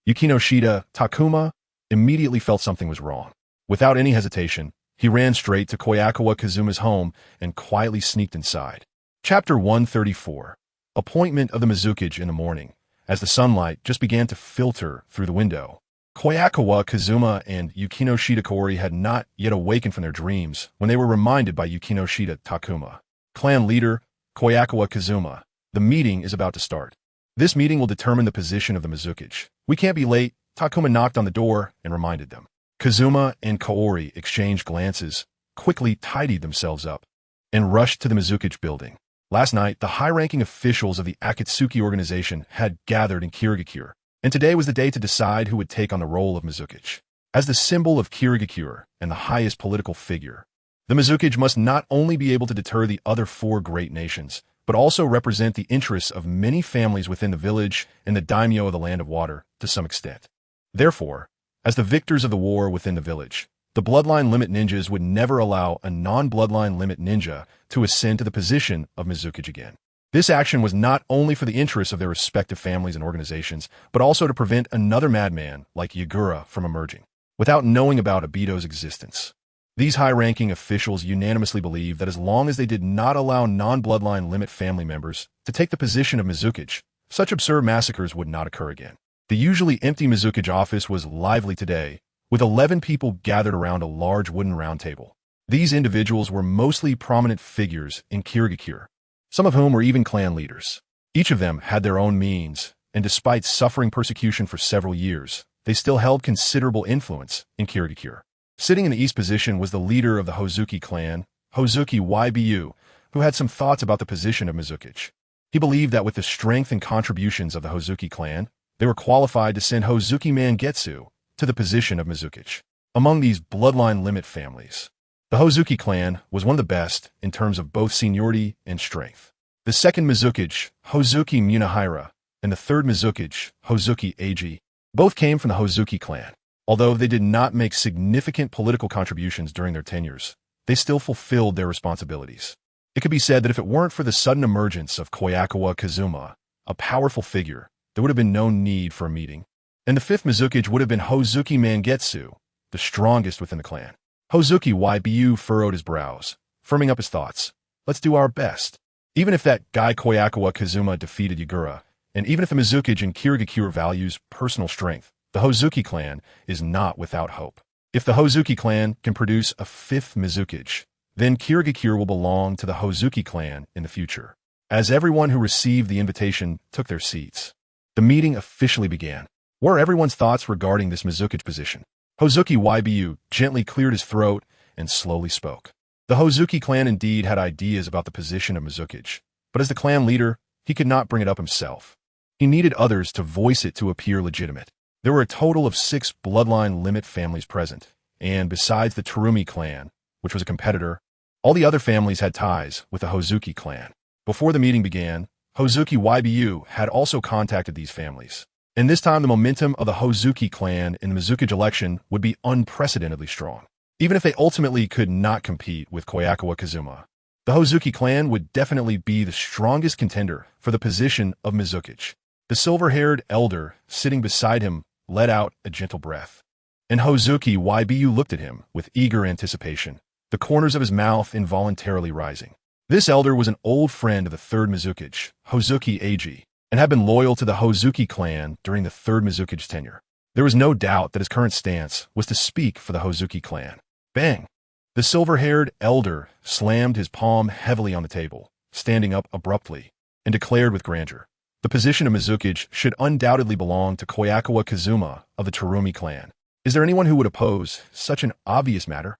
Yukinoshita Takuma, immediately felt something was wrong. Without any hesitation, he ran straight to Kobayakawa Kazuma's home and quietly sneaked inside. Chapter 134. Appointment of the Mizukage in the morning. As the sunlight just began to filter through the window, Kobayakawa Kazuma and Yukinoshita Kaori had not yet awakened from their dreams when they were reminded by Yukinoshita Takuma. Clan leader, Kobayakawa Kazuma, the meeting is about to start. This meeting will determine the position of the Mizukage. We can't be late. Takuma knocked on the door and reminded them. Kazuma and Kaori exchanged glances, quickly tidied themselves up, and rushed to the Mizukage building. Last night, the high-ranking officials of the Akatsuki organization had gathered in Kirigakure, and today was the day to decide who would take on the role of Mizukage. As the symbol of Kirigakure and the highest political figure, the Mizukage must not only be able to deter the other four great nations, but also represent the interests of many families within the village and the daimyo of the Land of Water to some extent. Therefore, as the victors of the war within the village, the bloodline limit ninjas would never allow a non-bloodline limit ninja to ascend to the position of Mizukage again. This action was not only for the interests of their respective families and organizations, but also to prevent another madman like Yagura from emerging, without knowing about Obito's existence. These high-ranking officials unanimously believed that as long as they did not allow non-bloodline limit family members to take the position of Mizukage, such absurd massacres would not occur again. The usually empty Mizukage office was lively today, with 11 people gathered around a large wooden round table. These individuals were mostly prominent figures in Kirigakure, some of whom were even clan leaders. Each of them had their own means, and despite suffering persecution for several years, they still held considerable influence in Kirigakure. Sitting in the east position was the leader of the Hozuki clan, Hozuki Ybu, who had some thoughts about the position of Mizukage. He believed that with the strength and contributions of the Hozuki clan, they were qualified to send Hozuki Mangetsu to the position of Mizukage. Among these bloodline limit families, the Hozuki clan was one of the best in terms of both seniority and strength. The second Mizukage, Hozuki Munehira, and the third Mizukage, Hozuki Eiji, both came from the Hozuki clan. Although they did not make significant political contributions during their tenures, they still fulfilled their responsibilities. It could be said that if it weren't for the sudden emergence of Kobayakawa Kazuma, a powerful figure, there would have been no need for a meeting. And the fifth Mizukage would have been Hozuki Mangetsu, the strongest within the clan. Hozuki Ybu furrowed his brows, firming up his thoughts. Let's do our best. Even if that guy Kobayakawa Kazuma defeated Yagura, and even if the Mizukage in Kirigakure values personal strength, the Hozuki clan is not without hope. If the Hozuki clan can produce a fifth Mizukage, then Kirigakure will belong to the Hozuki clan in the future. As everyone who received the invitation took their seats, the meeting officially began. What are everyone's thoughts regarding this Mizukage position? Hozuki Ybu gently cleared his throat and slowly spoke. The Hozuki clan indeed had ideas about the position of Mizukage, but as the clan leader, he could not bring it up himself. He needed others to voice it to appear legitimate. There were a total of 6 bloodline limit families present, and besides the Terumi clan, which was a competitor, all the other families had ties with the Hozuki clan. Before the meeting began, Hozuki Ybu had also contacted these families, And this time the momentum of the Hozuki clan in the Mizukage election would be unprecedentedly strong. Even if they ultimately could not compete with Kobayakawa Kazuma, the Hozuki clan would definitely be the strongest contender for the position of Mizukage. The silver-haired elder sitting beside him let out a gentle breath. And Hozuki YBU looked at him with eager anticipation, the corners of his mouth involuntarily rising. This elder was an old friend of the third Mizukage, Hozuki Eiji, and had been loyal to the Hozuki clan during the third Mizukage tenure. There was no doubt that his current stance was to speak for the Hozuki clan. Bang! The silver-haired elder slammed his palm heavily on the table, standing up abruptly, and declared with grandeur, the position of Mizukage should undoubtedly belong to Kobayakawa Kazuma of the Terumi clan. Is there anyone who would oppose such an obvious matter?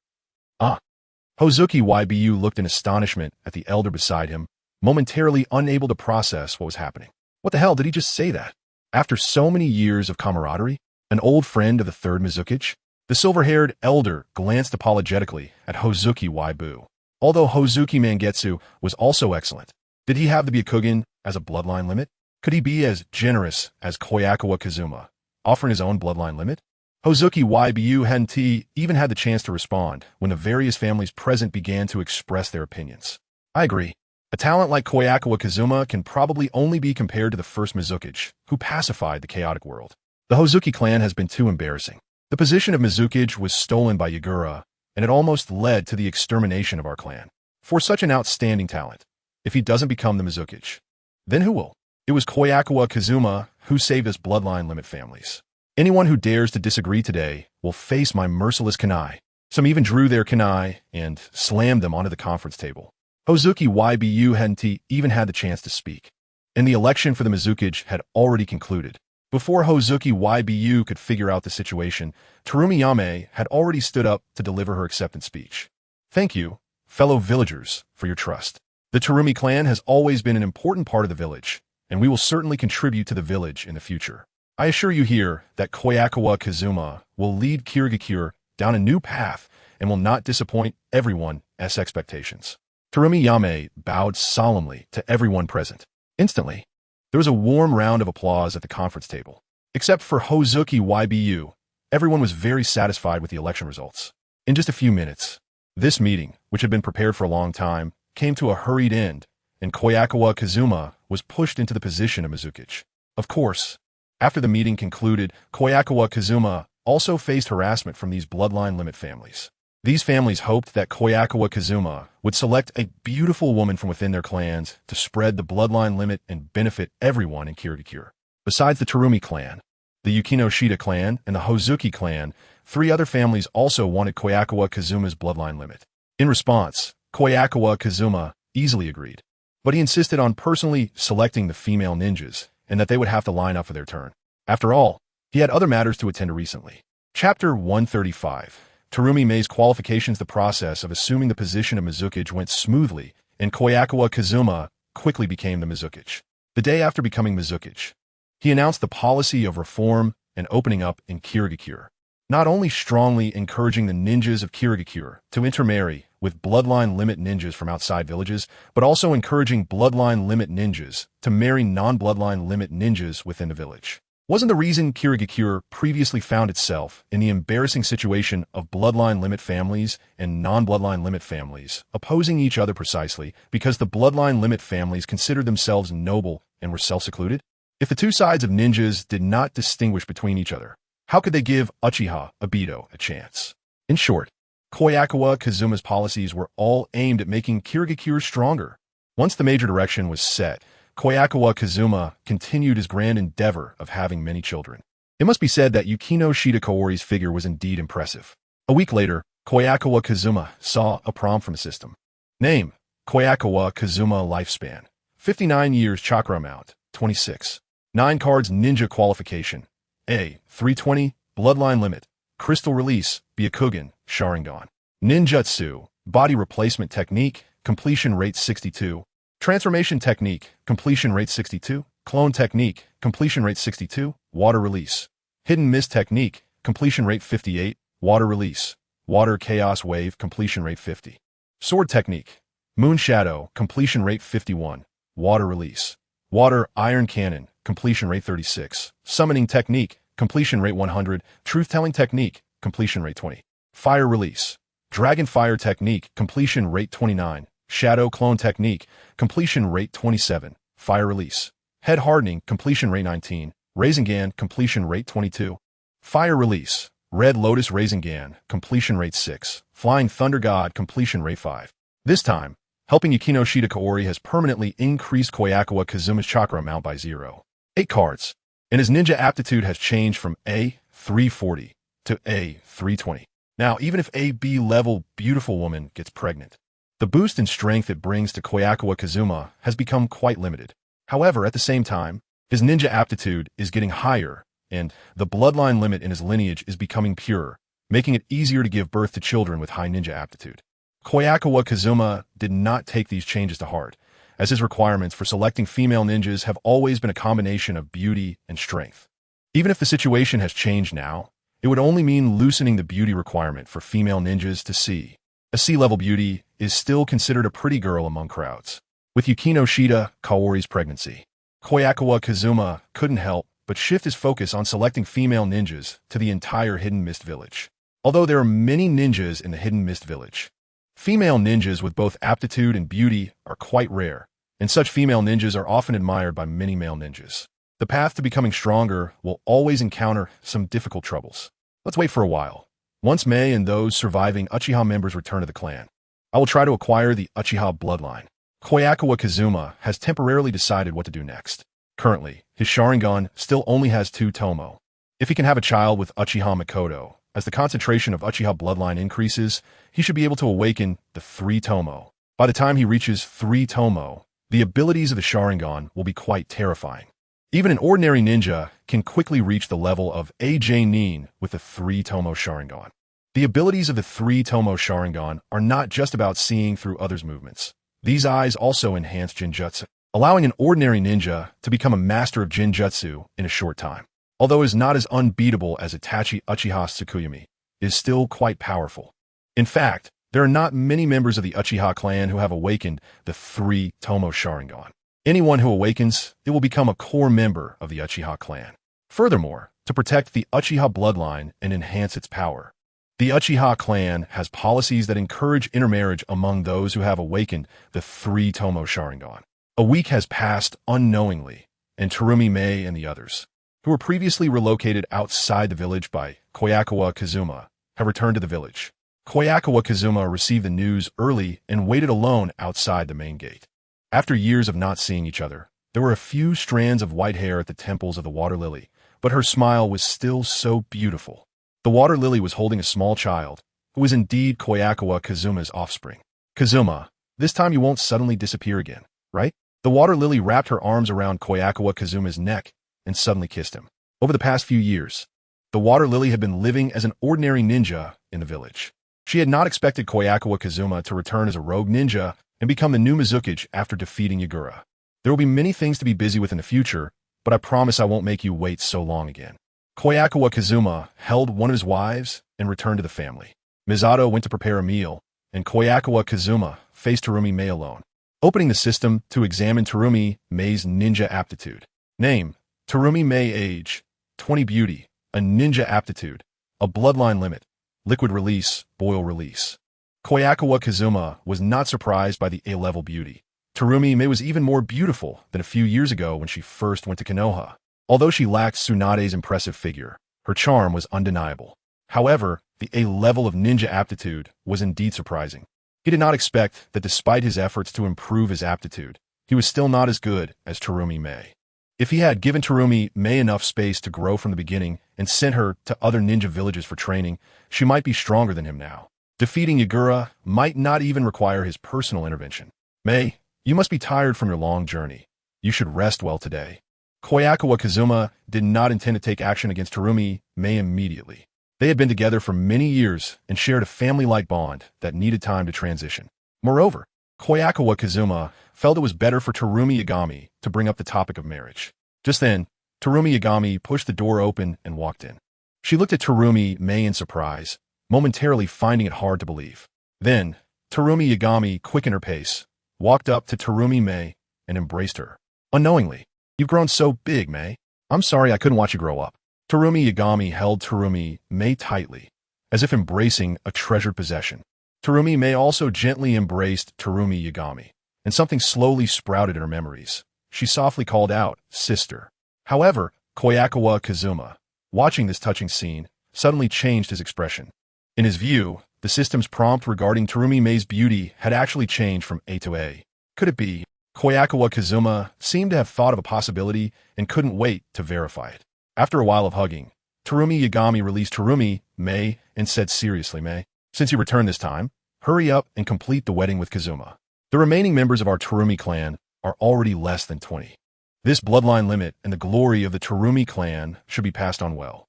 Hozuki YBU looked in astonishment at the elder beside him, momentarily unable to process what was happening. What the hell did he just say that? After so many years of camaraderie, an old friend of the third Mizukage? The silver-haired elder glanced apologetically at Hozuki YBU. Although Hozuki Mangetsu was also excellent, did he have the Byakugan as a bloodline limit? Could he be as generous as Kobayakawa Kazuma, offering his own bloodline limit? Hozuki YBU hadn't even had the chance to respond when the various families present began to express their opinions. I agree. A talent like Kobayakawa Kazuma can probably only be compared to the first Mizukage, who pacified the chaotic world. The Hozuki clan has been too embarrassing. The position of Mizukage was stolen by Yagura, and it almost led to the extermination of our clan. For such an outstanding talent, if he doesn't become the Mizukage, then who will? It was Kobayakawa Kazuma who saved us bloodline limit families. Anyone who dares to disagree today will face my merciless kunai. Some even drew their kunai and slammed them onto the conference table. Hozuki YBU hadn't even had the chance to speak, and the election for the Mizukage had already concluded. Before Hozuki YBU could figure out the situation, Terumi Yame had already stood up to deliver her acceptance speech. Thank you, fellow villagers, for your trust. The Terumi clan has always been an important part of the village, and we will certainly contribute to the village in the future. I assure you here that Kobayakawa Kazuma will lead Kirigakure down a new path and will not disappoint everyone's expectations. Terumi Yame bowed solemnly to everyone present. Instantly, there was a warm round of applause at the conference table. Except for Hozuki YBU, everyone was very satisfied with the election results. In just a few minutes, this meeting, which had been prepared for a long time, came to a hurried end, and Kobayakawa Kazuma was pushed into the position of Mizukage. Of course, after the meeting concluded, Kobayakawa Kazuma also faced harassment from these bloodline limit families. These families hoped that Kobayakawa Kazuma would select a beautiful woman from within their clans to spread the bloodline limit and benefit everyone in Kirigakure. Besides the Terumi clan, the Yukino-Shida clan, and the Hozuki clan, 3 other families also wanted Kobayakawa Kazuma's bloodline limit. In response, Kobayakawa Kazuma easily agreed, but he insisted on personally selecting the female ninjas and that they would have to line up for their turn. After all, he had other matters to attend to recently. Chapter 135. Terumi Mei's qualifications. The process of assuming the position of Mizukage went smoothly, and Kobayakawa Kazuma quickly became the Mizukage. The day after becoming Mizukage, he announced the policy of reform and opening up in Kirigakure, not only strongly encouraging the ninjas of Kirigakure to intermarry with bloodline limit ninjas from outside villages, but also encouraging bloodline limit ninjas to marry non-bloodline limit ninjas within the village. Wasn't the reason Kirigakure previously found itself in the embarrassing situation of bloodline limit families and non-bloodline limit families opposing each other precisely because the bloodline limit families considered themselves noble and were self-secluded? If the two sides of ninjas did not distinguish between each other, how could they give Uchiha Obito a chance? In short, Kobayakawa Kazuma's policies were all aimed at making Kirigakure stronger. Once the major direction was set, Kobayakawa Kazuma continued his grand endeavor of having many children. It must be said that Yukino Shida Kaori's figure was indeed impressive. A week later, Kobayakawa Kazuma saw a prompt from the system. Name: Kobayakawa Kazuma. Lifespan: 59 years. Chakra amount: 26. 9 cards. Ninja qualification: A. 320. Bloodline limit: CrystalRelease, Byakugan, Sharingan. Ninjutsu: body replacement technique, completion rate 62. Transformation technique, completion rate 62. Clone technique, completion rate 62. Water release. Hidden mist technique, completion rate 58. Water release. Water chaos wave, completion rate 50. Sword technique, moon shadow, completion rate 51. Water release. Water iron cannon, completion rate 36. Summoning Technique, completion rate 100. Truth-Telling Technique, completion rate 20. Fire Release. Dragon Fire Technique, completion rate 29. Shadow Clone Technique, completion rate 27. Fire Release. Head Hardening, completion rate 19. Rasengan, completion rate 22. Fire Release. Red Lotus Rasengan, completion rate 6. Flying Thunder God, completion rate 5. This time, helping Yukinoshita Kaori has permanently increased Kobayakawa Kazuma's chakra amount by 0. 8 cards, and his ninja aptitude has changed from A 340 to A 320. Now, even if a B level beautiful woman gets pregnant, the boost in strength it brings to Kobayakawa Kazuma has become quite limited. However, at the same time, his ninja aptitude is getting higher, and the bloodline limit in his lineage is becoming purer, making it easier to give birth to children with high ninja aptitude. Kobayakawa Kazuma did not take these changes to heart, as his requirements for selecting female ninjas have always been a combination of beauty and strength. Even if the situation has changed now, it would only mean loosening the beauty requirement for female ninjas to C. A C-level beauty is still considered a pretty girl among crowds. With Yukinoshita Kaori's pregnancy, Kobayakawa Kazuma couldn't help but shift his focus on selecting female ninjas to the entire Hidden Mist Village. Although there are many ninjas in the Hidden Mist Village, female ninjas with both aptitude and beauty are quite rare, and such female ninjas are often admired by many male ninjas. The path to becoming stronger will always encounter some difficult troubles. Let's wait for a while. Once Mei and those surviving Uchiha members return to the clan, I will try to acquire the Uchiha bloodline. Kobayakawa Kazuma has temporarily decided what to do next. Currently, his Sharingan still only has 2 Tomo. If he can have a child with Uchiha Mikoto, as the concentration of Uchiha bloodline increases, he should be able to awaken the 3 Tomo. By the time he reaches 3 Tomo, the abilities of the Sharingan will be quite terrifying. Even an ordinary ninja can quickly reach the level of AJ Nin with the 3 Tomo Sharingan. The abilities of the 3 Tomo Sharingan are not just about seeing through others' movements. These eyes also enhance Jinjutsu, allowing an ordinary ninja to become a master of Jinjutsu in a short time. Although it is not as unbeatable as Itachi Uchiha Tsukuyomi, it is still quite powerful. In fact, there are not many members of the Uchiha clan who have awakened the 3 Tomo Sharingan. Anyone who awakens, it will become a core member of the Uchiha clan. Furthermore, to protect the Uchiha bloodline and enhance its power, the Uchiha clan has policies that encourage intermarriage among those who have awakened the 3 Tomo Sharingan. A week has passed unknowingly, and Terumi Mei and the others, who were previously relocated outside the village by Kobayakawa Kazuma, have returned to the village. Kobayakawa Kazuma received the news early and waited alone outside the main gate. After years of not seeing each other, there were a few strands of white hair at the temples of the water lily, but her smile was still so beautiful. The water lily was holding a small child, who was indeed Kobayakawa Kazuma's offspring. Kazuma, this time you won't suddenly disappear again, right? The water lily wrapped her arms around Kobayakawa Kazuma's neck and suddenly kissed him. Over the past few years, the water lily had been living as an ordinary ninja in the village. She had not expected Kobayakawa Kazuma to return as a rogue ninja and become the new Mizukage after defeating Yagura. There will be many things to be busy with in the future, but I promise I won't make you wait so long again. Kobayakawa Kazuma held one of his wives and returned to the family. Misato went to prepare a meal, and Kobayakawa Kazuma faced Terumi Mei alone, opening the system to examine Terumi Mei's ninja aptitude. Name, Terumi Mei. Age, 20. Beauty, a ninja aptitude, a bloodline limit, liquid release, boil release. Kobayakawa Kazuma was not surprised by the A-level beauty. Terumi Mei was even more beautiful than a few years ago when she first went to Konoha. Although she lacked Tsunade's impressive figure, her charm was undeniable. However, the A level of ninja aptitude was indeed surprising. He did not expect that despite his efforts to improve his aptitude, he was still not as good as Terumi Mei. If he had given Terumi Mei enough space to grow from the beginning and sent her to other ninja villages for training, she might be stronger than him now. Defeating Yagura might not even require his personal intervention. Mei, you must be tired from your long journey. You should rest well today. Kobayakawa Kazuma did not intend to take action against Terumi Mei immediately. They had been together for many years and shared a family-like bond that needed time to transition. Moreover, Kobayakawa Kazuma felt it was better for Terumi Yagami to bring up the topic of marriage. Just then, Terumi Yagami pushed the door open and walked in. She looked at Terumi Mei in surprise, momentarily finding it hard to believe. Then, Terumi Yagami quickened her pace, walked up to Terumi Mei, and embraced her. Unknowingly, you've grown so big, Mei. I'm sorry I couldn't watch you grow up. Terumi Yagami held Terumi Mei tightly, as if embracing a treasured possession. Terumi Mei also gently embraced Terumi Yagami, and something slowly sprouted in her memories. She softly called out, "Sister." However, Kobayakawa Kazuma, watching this touching scene, suddenly changed his expression. In his view, the system's prompt regarding Terumi Mei's beauty had actually changed from A to A. Could it be? Kobayakawa Kazuma seemed to have thought of a possibility and couldn't wait to verify it. After a while of hugging, Terumi Yagami released Terumi Mei and said seriously, "Mei, since you returned this time, hurry up and complete the wedding with Kazuma. The remaining members of our Terumi clan are already less than 20. This bloodline limit and the glory of the Terumi clan should be passed on well."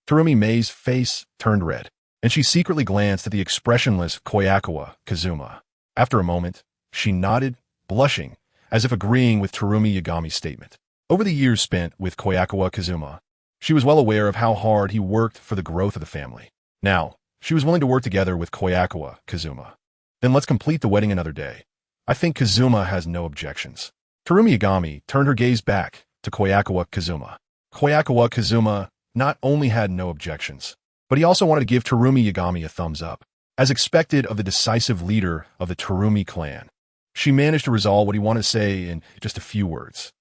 Terumi Mei's face turned red, and she secretly glanced at the expressionless Kobayakawa Kazuma. After a moment, she nodded, blushing, as if agreeing with Terumi Yagami's statement. Over the years spent with Kobayakawa Kazuma, she was well aware of how hard he worked for the growth of the family. Now, she was willing to work together with Kobayakawa Kazuma. "Then let's complete the wedding another day. I think Kazuma has no objections." Terumi Yagami turned her gaze back to Kobayakawa Kazuma. Kobayakawa Kazuma not only had no objections, but he also wanted to give Terumi Yagami a thumbs up. As expected of the decisive leader of the Terumi clan, she managed to resolve what he wanted to say in just a few words.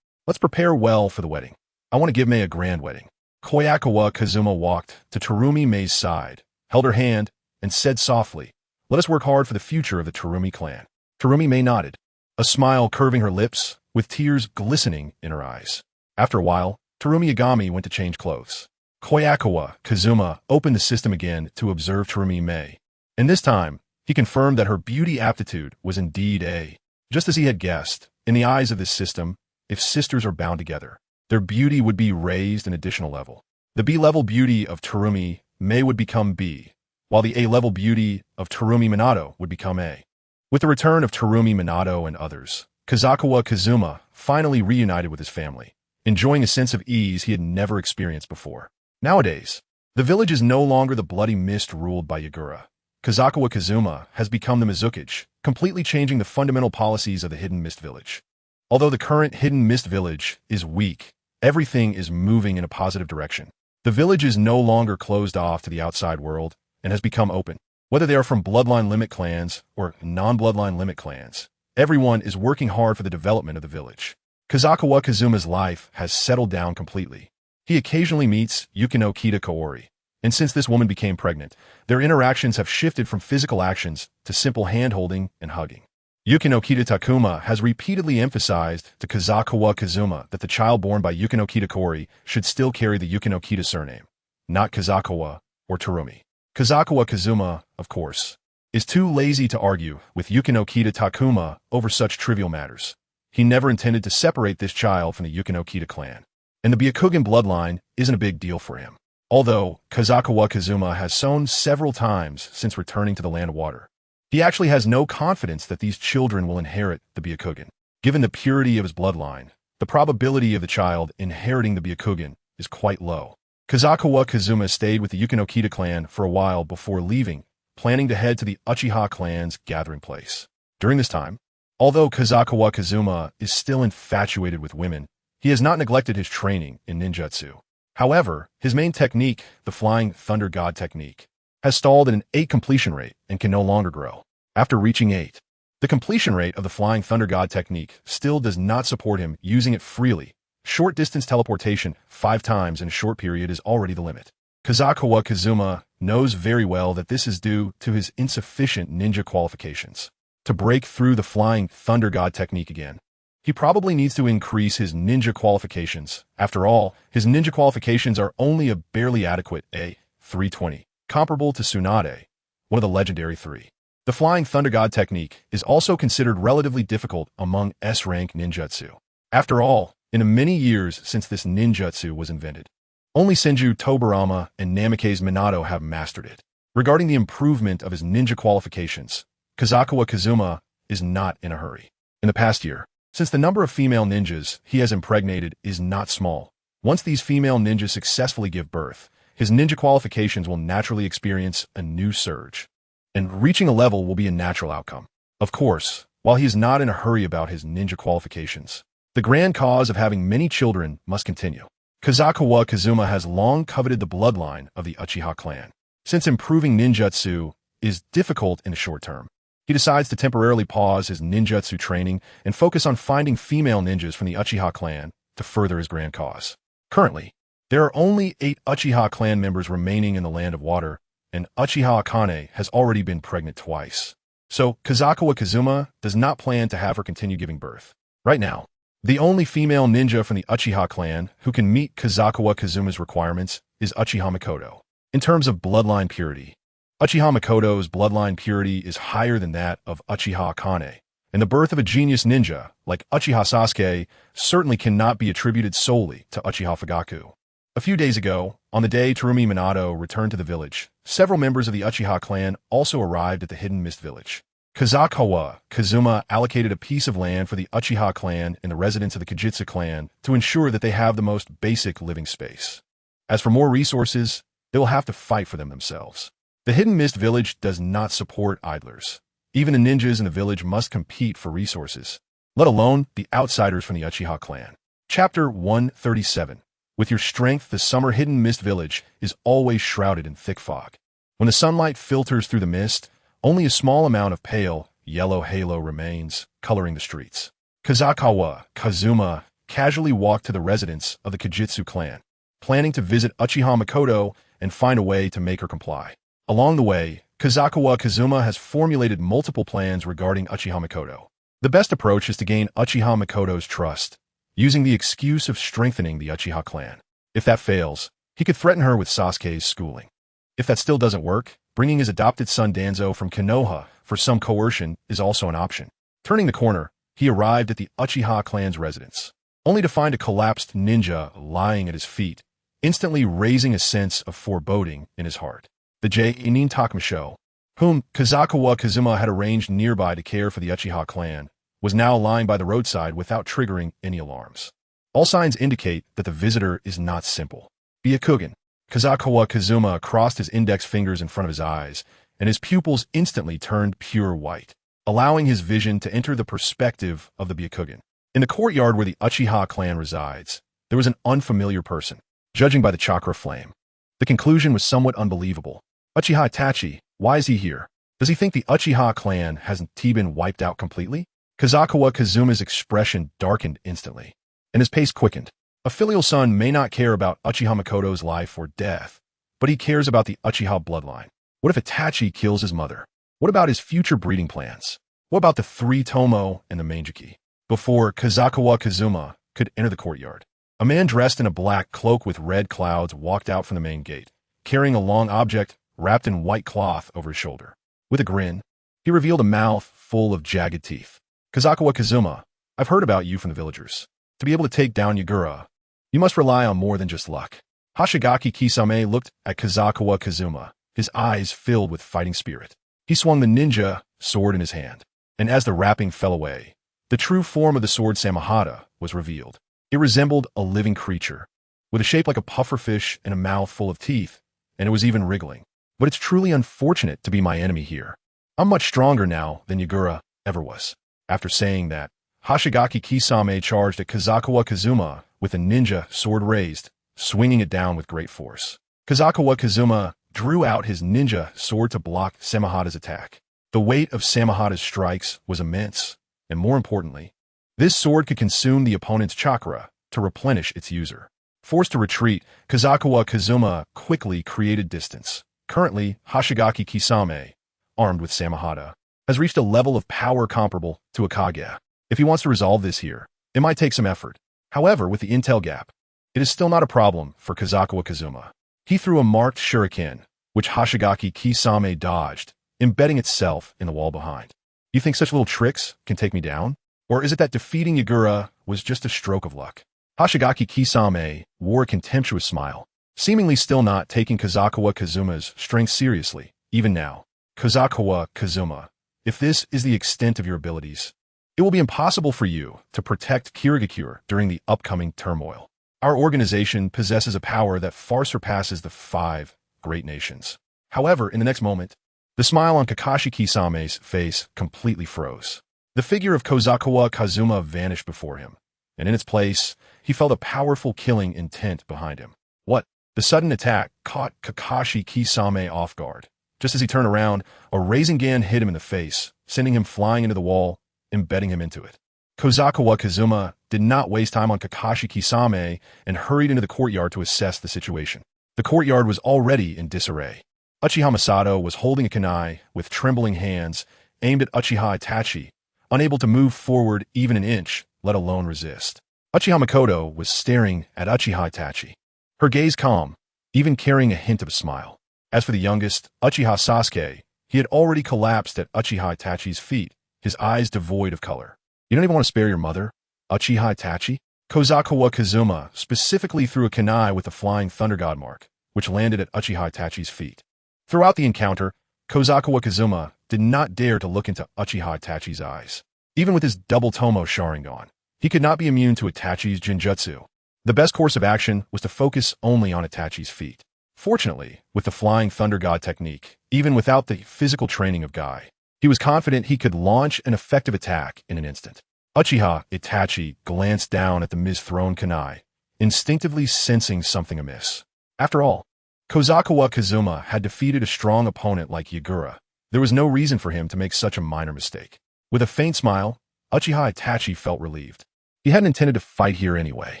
Let's prepare well for the wedding. I want to give Mei a grand wedding." Kobayakawa Kazuma walked to Terumi Mei's side, held her hand, and said softly, "Let us work hard for the future of the Terumi clan." Terumi Mei nodded, a smile curving her lips, with tears glistening in her eyes. After a while, Terumi Yagami went to change clothes. Kobayakawa Kazuma opened the system again to observe Terumi Mei, and this time, he confirmed that her beauty aptitude was indeed A. Just as he had guessed, in the eyes of this system, if sisters are bound together, their beauty would be raised an additional level. The B-level beauty of Terumi Mei would become B, while the A-level beauty of Terumi Minato would become A. With the return of Terumi Minato and others, Kobayakawa Kazuma finally reunited with his family, enjoying a sense of ease he had never experienced before. Nowadays, the village is no longer the bloody mist ruled by Yagura. Kobayakawa Kazuma has become the Mizukage, completely changing the fundamental policies of the Hidden Mist Village. Although the current Hidden Mist Village is weak, everything is moving in a positive direction. The village is no longer closed off to the outside world and has become open. Whether they are from bloodline limit clans or non-bloodline limit clans, everyone is working hard for the development of the village. Kobayakawa Kazuma's life has settled down completely. He occasionally meets Yukino Kita Kaori, and since this woman became pregnant, their interactions have shifted from physical actions to simple hand-holding and hugging. Yukino Kita Takuma has repeatedly emphasized to Kobayakawa Kazuma that the child born by Yukino Kita Kaori should still carry the Yukino Kita surname, not Kobayakawa or Terumi. Kobayakawa Kazuma, of course, is too lazy to argue with Yukino Kita Takuma over such trivial matters. He never intended to separate this child from the Yukino Kita clan, and the Byakugan bloodline isn't a big deal for him. Although Kobayakawa Kazuma has sown several times since returning to the Land of Water, he actually has no confidence that these children will inherit the Byakugan. Given the purity of his bloodline, the probability of the child inheriting the Byakugan is quite low. Kobayakawa Kazuma stayed with the Yukino Kita clan for a while before leaving, planning to head to the Uchiha clan's gathering place. During this time, although Kobayakawa Kazuma is still infatuated with women, he has not neglected his training in ninjutsu. However, his main technique, the Flying Thunder God technique, has stalled at an 8 completion rate and can no longer grow. After reaching 8, the completion rate of the Flying Thunder God technique still does not support him using it freely. Short-distance teleportation 5 times in a short period is already the limit. Kobayakawa Kazuma knows very well that this is due to his insufficient ninja qualifications. To break through the Flying Thunder God technique again, he probably needs to increase his ninja qualifications. After all, his ninja qualifications are only a barely adequate A320, comparable to Tsunade, one of the legendary 3. The Flying Thunder God technique is also considered relatively difficult among S-rank ninjutsu. After all, in the many years since this ninjutsu was invented, only Senju Tobarama and Namikaze Minato have mastered it. Regarding the improvement of his ninja qualifications, Kobayakawa Kazuma is not in a hurry. In the past year, since the number of female ninjas he has impregnated is not small, once these female ninjas successfully give birth, his ninja qualifications will naturally experience a new surge, and reaching a level will be a natural outcome. Of course, while he is not in a hurry about his ninja qualifications, The grand cause of having many children must continue. Kobayakawa Kazuma has long coveted the bloodline of the Uchiha clan. Since improving ninjutsu is difficult in the short term, he decides to temporarily pause his ninjutsu training and focus on finding female ninjas from the Uchiha clan to further his grand cause. Currently, there are only 8 Uchiha clan members remaining in the Land of Water, and Uchiha Akane has already been pregnant twice. So, Kobayakawa Kazuma does not plan to have her continue giving birth. Right now, the only female ninja from the Uchiha clan who can meet Kobayakawa Kazuma's requirements is Uchiha Makoto. In terms of bloodline purity, Uchiha Makoto's bloodline purity is higher than that of Uchiha Akane, and the birth of a genius ninja like Uchiha Sasuke certainly cannot be attributed solely to Uchiha Fugaku. A few days ago, on the day Terumi Minato returned to the village, several members of the Uchiha clan also arrived at the Hidden Mist village. Kobayakawa Kazuma allocated a piece of land for the Uchiha clan and the residents of the Kajitsu clan to ensure that they have the most basic living space. As for more resources, they will have to fight for them themselves. The Hidden Mist village does not support idlers. Even the ninjas in the village must compete for resources, let alone the outsiders from the Uchiha clan. Chapter 137. With your strength, the summer Hidden Mist village is always shrouded in thick fog. When the sunlight filters through the mist, only a small amount of pale, yellow halo remains, coloring the streets. Kobayakawa Kazuma casually walked to the residence of the Kajitsu clan, planning to visit Uchiha Makoto and find a way to make her comply. Along the way, Kobayakawa Kazuma has formulated multiple plans regarding Uchiha Makoto. The best approach is to gain Uchiha Makoto's trust, using the excuse of strengthening the Uchiha clan. If that fails, he could threaten her with Sasuke's schooling. If that still doesn't work, bringing his adopted son Danzo from Konoha for some coercion is also an option. Turning the corner, he arrived at the Uchiha clan's residence, only to find a collapsed ninja lying at his feet, instantly raising a sense of foreboding in his heart. The Inin Takamasho, whom Kobayakawa Kazuma had arranged nearby to care for the Uchiha clan, was now lying by the roadside without triggering any alarms. All signs indicate that the visitor is not simple. Byakugan. Kobayakawa Kazuma crossed his index fingers in front of his eyes, and his pupils instantly turned pure white, allowing his vision to enter the perspective of the Byakugan. In the courtyard where the Uchiha clan resides, there was an unfamiliar person, judging by the chakra flame. The conclusion was somewhat unbelievable. Uchiha Itachi, why is he here? Does he think the Uchiha clan hasn't been wiped out completely? Kobayakawa Kazuma's expression darkened instantly, and his pace quickened. A filial son may not care about Uchiha Makoto's life or death, but he cares about the Uchiha bloodline. What if Itachi kills his mother? What about his future breeding plans? What about the 3 Tomo and the Manjiki? Before Kobayakawa Kazuma could enter the courtyard, a man dressed in a black cloak with red clouds walked out from the main gate, carrying a long object wrapped in white cloth over his shoulder. With a grin, he revealed a mouth full of jagged teeth. Kobayakawa Kazuma, I've heard about you from the villagers. To be able to take down Yagura, you must rely on more than just luck. Hoshigaki Kisame looked at Kobayakawa Kazuma, his eyes filled with fighting spirit. He swung the ninja sword in his hand, and as the wrapping fell away, the true form of the sword Samahata was revealed. It resembled a living creature, with a shape like a pufferfish and a mouth full of teeth, and it was even wriggling. But it's truly unfortunate to be my enemy here. I'm much stronger now than Yagura ever was. After saying that, Hoshigaki Kisame charged at Kobayakawa Kazuma with a ninja sword raised, swinging it down with great force. Kobayakawa Kazuma drew out his ninja sword to block Samahata's attack. The weight of Samahata's strikes was immense, and more importantly, this sword could consume the opponent's chakra to replenish its user. Forced to retreat, Kobayakawa Kazuma quickly created distance. Currently, Hoshigaki Kisame, armed with Samahata, has reached a level of power comparable to a Kage. If he wants to resolve this here, it might take some effort. However, with the intel gap, it is still not a problem for Kobayakawa Kazuma. He threw a marked shuriken, which Hoshigaki Kisame dodged, embedding itself in the wall behind. You think such little tricks can take me down? Or is it that defeating Yagura was just a stroke of luck? Hoshigaki Kisame wore a contemptuous smile, seemingly still not taking Kobayakawa Kazuma's strength seriously, even now. Kobayakawa Kazuma, if this is the extent of your abilities, it will be impossible for you to protect Kirigakure during the upcoming turmoil. Our organization possesses a power that far surpasses the 5 great nations. However, in the next moment, the smile on Kakashi Kisame's face completely froze. The figure of Kobayakawa Kazuma vanished before him, and in its place, he felt a powerful killing intent behind him. What? The sudden attack caught Kakashi Kisame off guard. Just as he turned around, a Rasengan hit him in the face, sending him flying into the wall, embedding him into it. Kobayakawa Kazuma did not waste time on Kakashi Kisame and hurried into the courtyard to assess the situation. The courtyard was already in disarray. Uchiha Masato was holding a kunai with trembling hands, aimed at Uchiha Itachi, unable to move forward even an inch, let alone resist. Uchiha Makoto was staring at Uchiha Itachi, her gaze calm, even carrying a hint of a smile. As for the youngest, Uchiha Sasuke, he had already collapsed at Uchiha Itachi's feet, his eyes devoid of color. You don't even want to spare your mother, Uchiha Itachi? Kobayakawa Kazuma specifically threw a kunai with the flying Thunder God mark, which landed at Uchiha Itachi's feet. Throughout the encounter, Kobayakawa Kazuma did not dare to look into Uchiha Itachi's eyes. Even with his double Tomo Sharingan, he could not be immune to Itachi's Genjutsu. The best course of action was to focus only on Itachi's feet. Fortunately, with the Flying Thunder God technique, even without the physical training of Guy, he was confident he could launch an effective attack in an instant. Uchiha Itachi glanced down at the misthrown kunai, instinctively sensing something amiss. After all, Kobayakawa Kazuma had defeated a strong opponent like Yagura. There was no reason for him to make such a minor mistake. With a faint smile, Uchiha Itachi felt relieved. He hadn't intended to fight here anyway.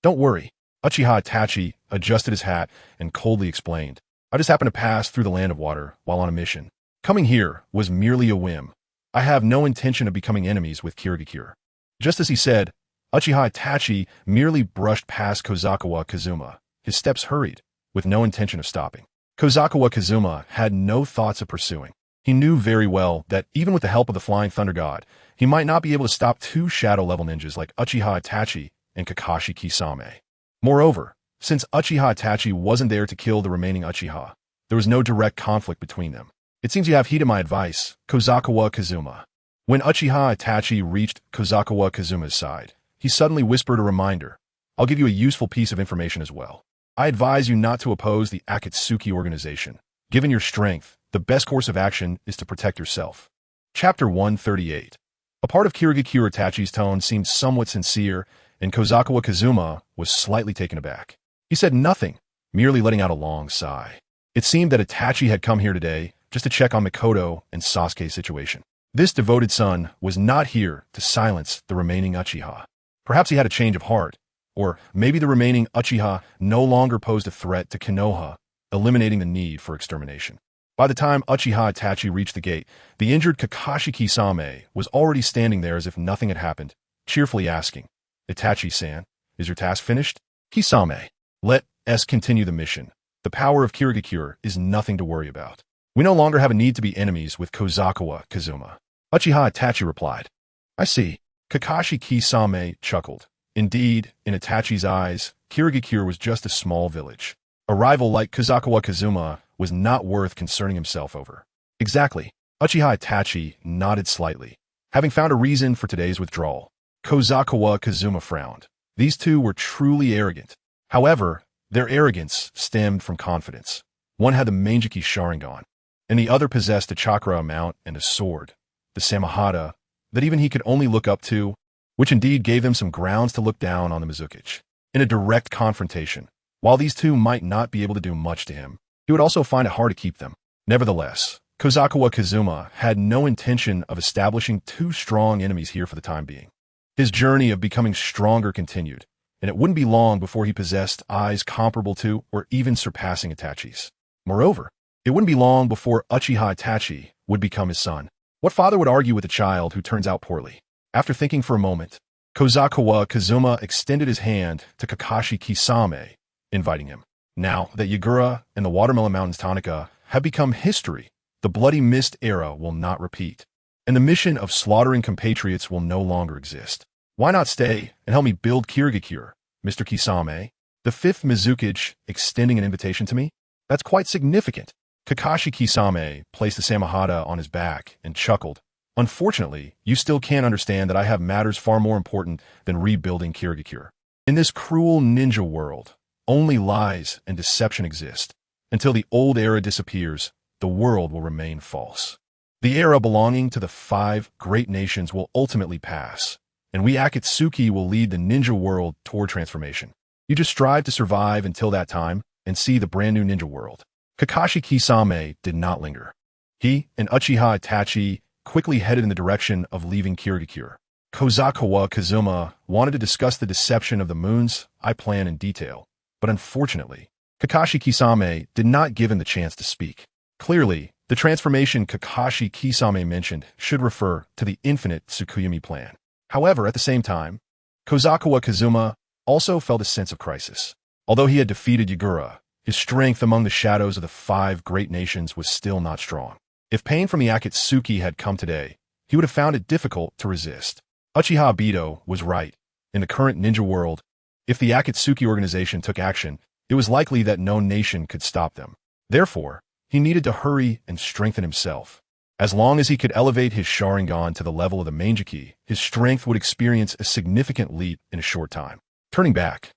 Don't worry. Uchiha Itachi adjusted his hat and coldly explained, I just happened to pass through the Land of Water while on a mission. Coming here was merely a whim. I have no intention of becoming enemies with Kirigakure. Just as he said, Uchiha Itachi merely brushed past Kobayakawa Kazuma. His steps hurried, with no intention of stopping. Kobayakawa Kazuma had no thoughts of pursuing. He knew very well that even with the help of the Flying Thunder God, he might not be able to stop two shadow-level ninjas like Uchiha Itachi and Kakashi Kisame. Moreover, since Uchiha Itachi wasn't there to kill the remaining Uchiha, there was no direct conflict between them. It seems you have heeded my advice, Kobayakawa Kazuma. When Uchiha Itachi reached Kobayakawa Kazuma's side, he suddenly whispered a reminder. I'll give you a useful piece of information as well. I advise you not to oppose the Akatsuki organization. Given your strength, the best course of action is to protect yourself. Chapter 138. A part of Kirigakure Itachi's tone seemed somewhat sincere, and Kobayakawa Kazuma was slightly taken aback. He said nothing, merely letting out a long sigh. It seemed that Itachi had come here today just to check on Mikoto and Sasuke's situation. This devoted son was not here to silence the remaining Uchiha. Perhaps he had a change of heart, or maybe the remaining Uchiha no longer posed a threat to Konoha, eliminating the need for extermination. By the time Uchiha Itachi reached the gate, the injured Kakashi Kisame was already standing there as if nothing had happened, cheerfully asking, Itachi-san, is your task finished? Kisame, let us continue the mission. The power of Kirigakure is nothing to worry about. We no longer have a need to be enemies with Kobayakawa Kazuma. Uchiha Itachi replied. I see. Kakashi Kisame chuckled. Indeed, in Itachi's eyes, Kirigakure was just a small village. A rival like Kobayakawa Kazuma was not worth concerning himself over. Exactly. Uchiha Itachi nodded slightly. Having found a reason for today's withdrawal, Kobayakawa Kazuma frowned. These two were truly arrogant. However, their arrogance stemmed from confidence. One had the Manjiki Sharingan, and the other possessed a chakra mount and a sword, the Samahata, that even he could only look up to, which indeed gave them some grounds to look down on the Mizukichi. In a direct confrontation, while these two might not be able to do much to him, he would also find it hard to keep them. Nevertheless, Kobayakawa Kazuma had no intention of establishing two strong enemies here for the time being. His journey of becoming stronger continued, and it wouldn't be long before he possessed eyes comparable to or even surpassing Itachi's. Moreover, it wouldn't be long before Uchiha Itachi would become his son. What father would argue with a child who turns out poorly? After thinking for a moment, Kobayakawa Kazuma extended his hand to Kakashi Kisame, inviting him. Now that Yagura and the Watermelon Mountains Tanaka have become history, the Bloody Mist era will not repeat, and the mission of slaughtering compatriots will no longer exist. Why not stay and help me build Kirigakure, Mr. Kisame? The fifth Mizukichi extending an invitation to me? That's quite significant. Kakashi Kisame placed the Samahata on his back and chuckled. Unfortunately, you still can't understand that I have matters far more important than rebuilding Kirigakure. In this cruel ninja world, only lies and deception exist. Until the old era disappears, the world will remain false. The era belonging to the 5 great nations will ultimately pass, and we Akatsuki will lead the ninja world toward transformation. You just strive to survive until that time and see the brand new ninja world. Kakashi Kisame did not linger. He and Uchiha Itachi quickly headed in the direction of leaving Kirigakure. Kobayakawa Kazuma wanted to discuss the deception of the moon's eye plan in detail, but unfortunately, Kakashi Kisame did not give him the chance to speak. Clearly, the transformation Kakashi Kisame mentioned should refer to the infinite Tsukuyomi plan. However, at the same time, Kobayakawa Kazuma also felt a sense of crisis. Although he had defeated Yagura, his strength among the shadows of the 5 great nations was still not strong. If pain from the Akatsuki had come today, he would have found it difficult to resist. Uchiha Obito was right. In the current ninja world, if the Akatsuki organization took action, it was likely that no nation could stop them. Therefore, he needed to hurry and strengthen himself. As long as he could elevate his Sharingan to the level of the Manjiki, his strength would experience a significant leap in a short time. Turning back,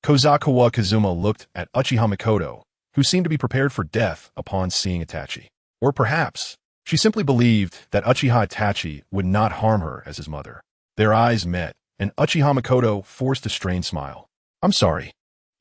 Kobayakawa Kazuma looked at Uchiha Mikoto, who seemed to be prepared for death upon seeing Itachi. Or perhaps, she simply believed that Uchiha Itachi would not harm her as his mother. Their eyes met, and Uchiha Mikoto forced a strained smile. "I'm sorry.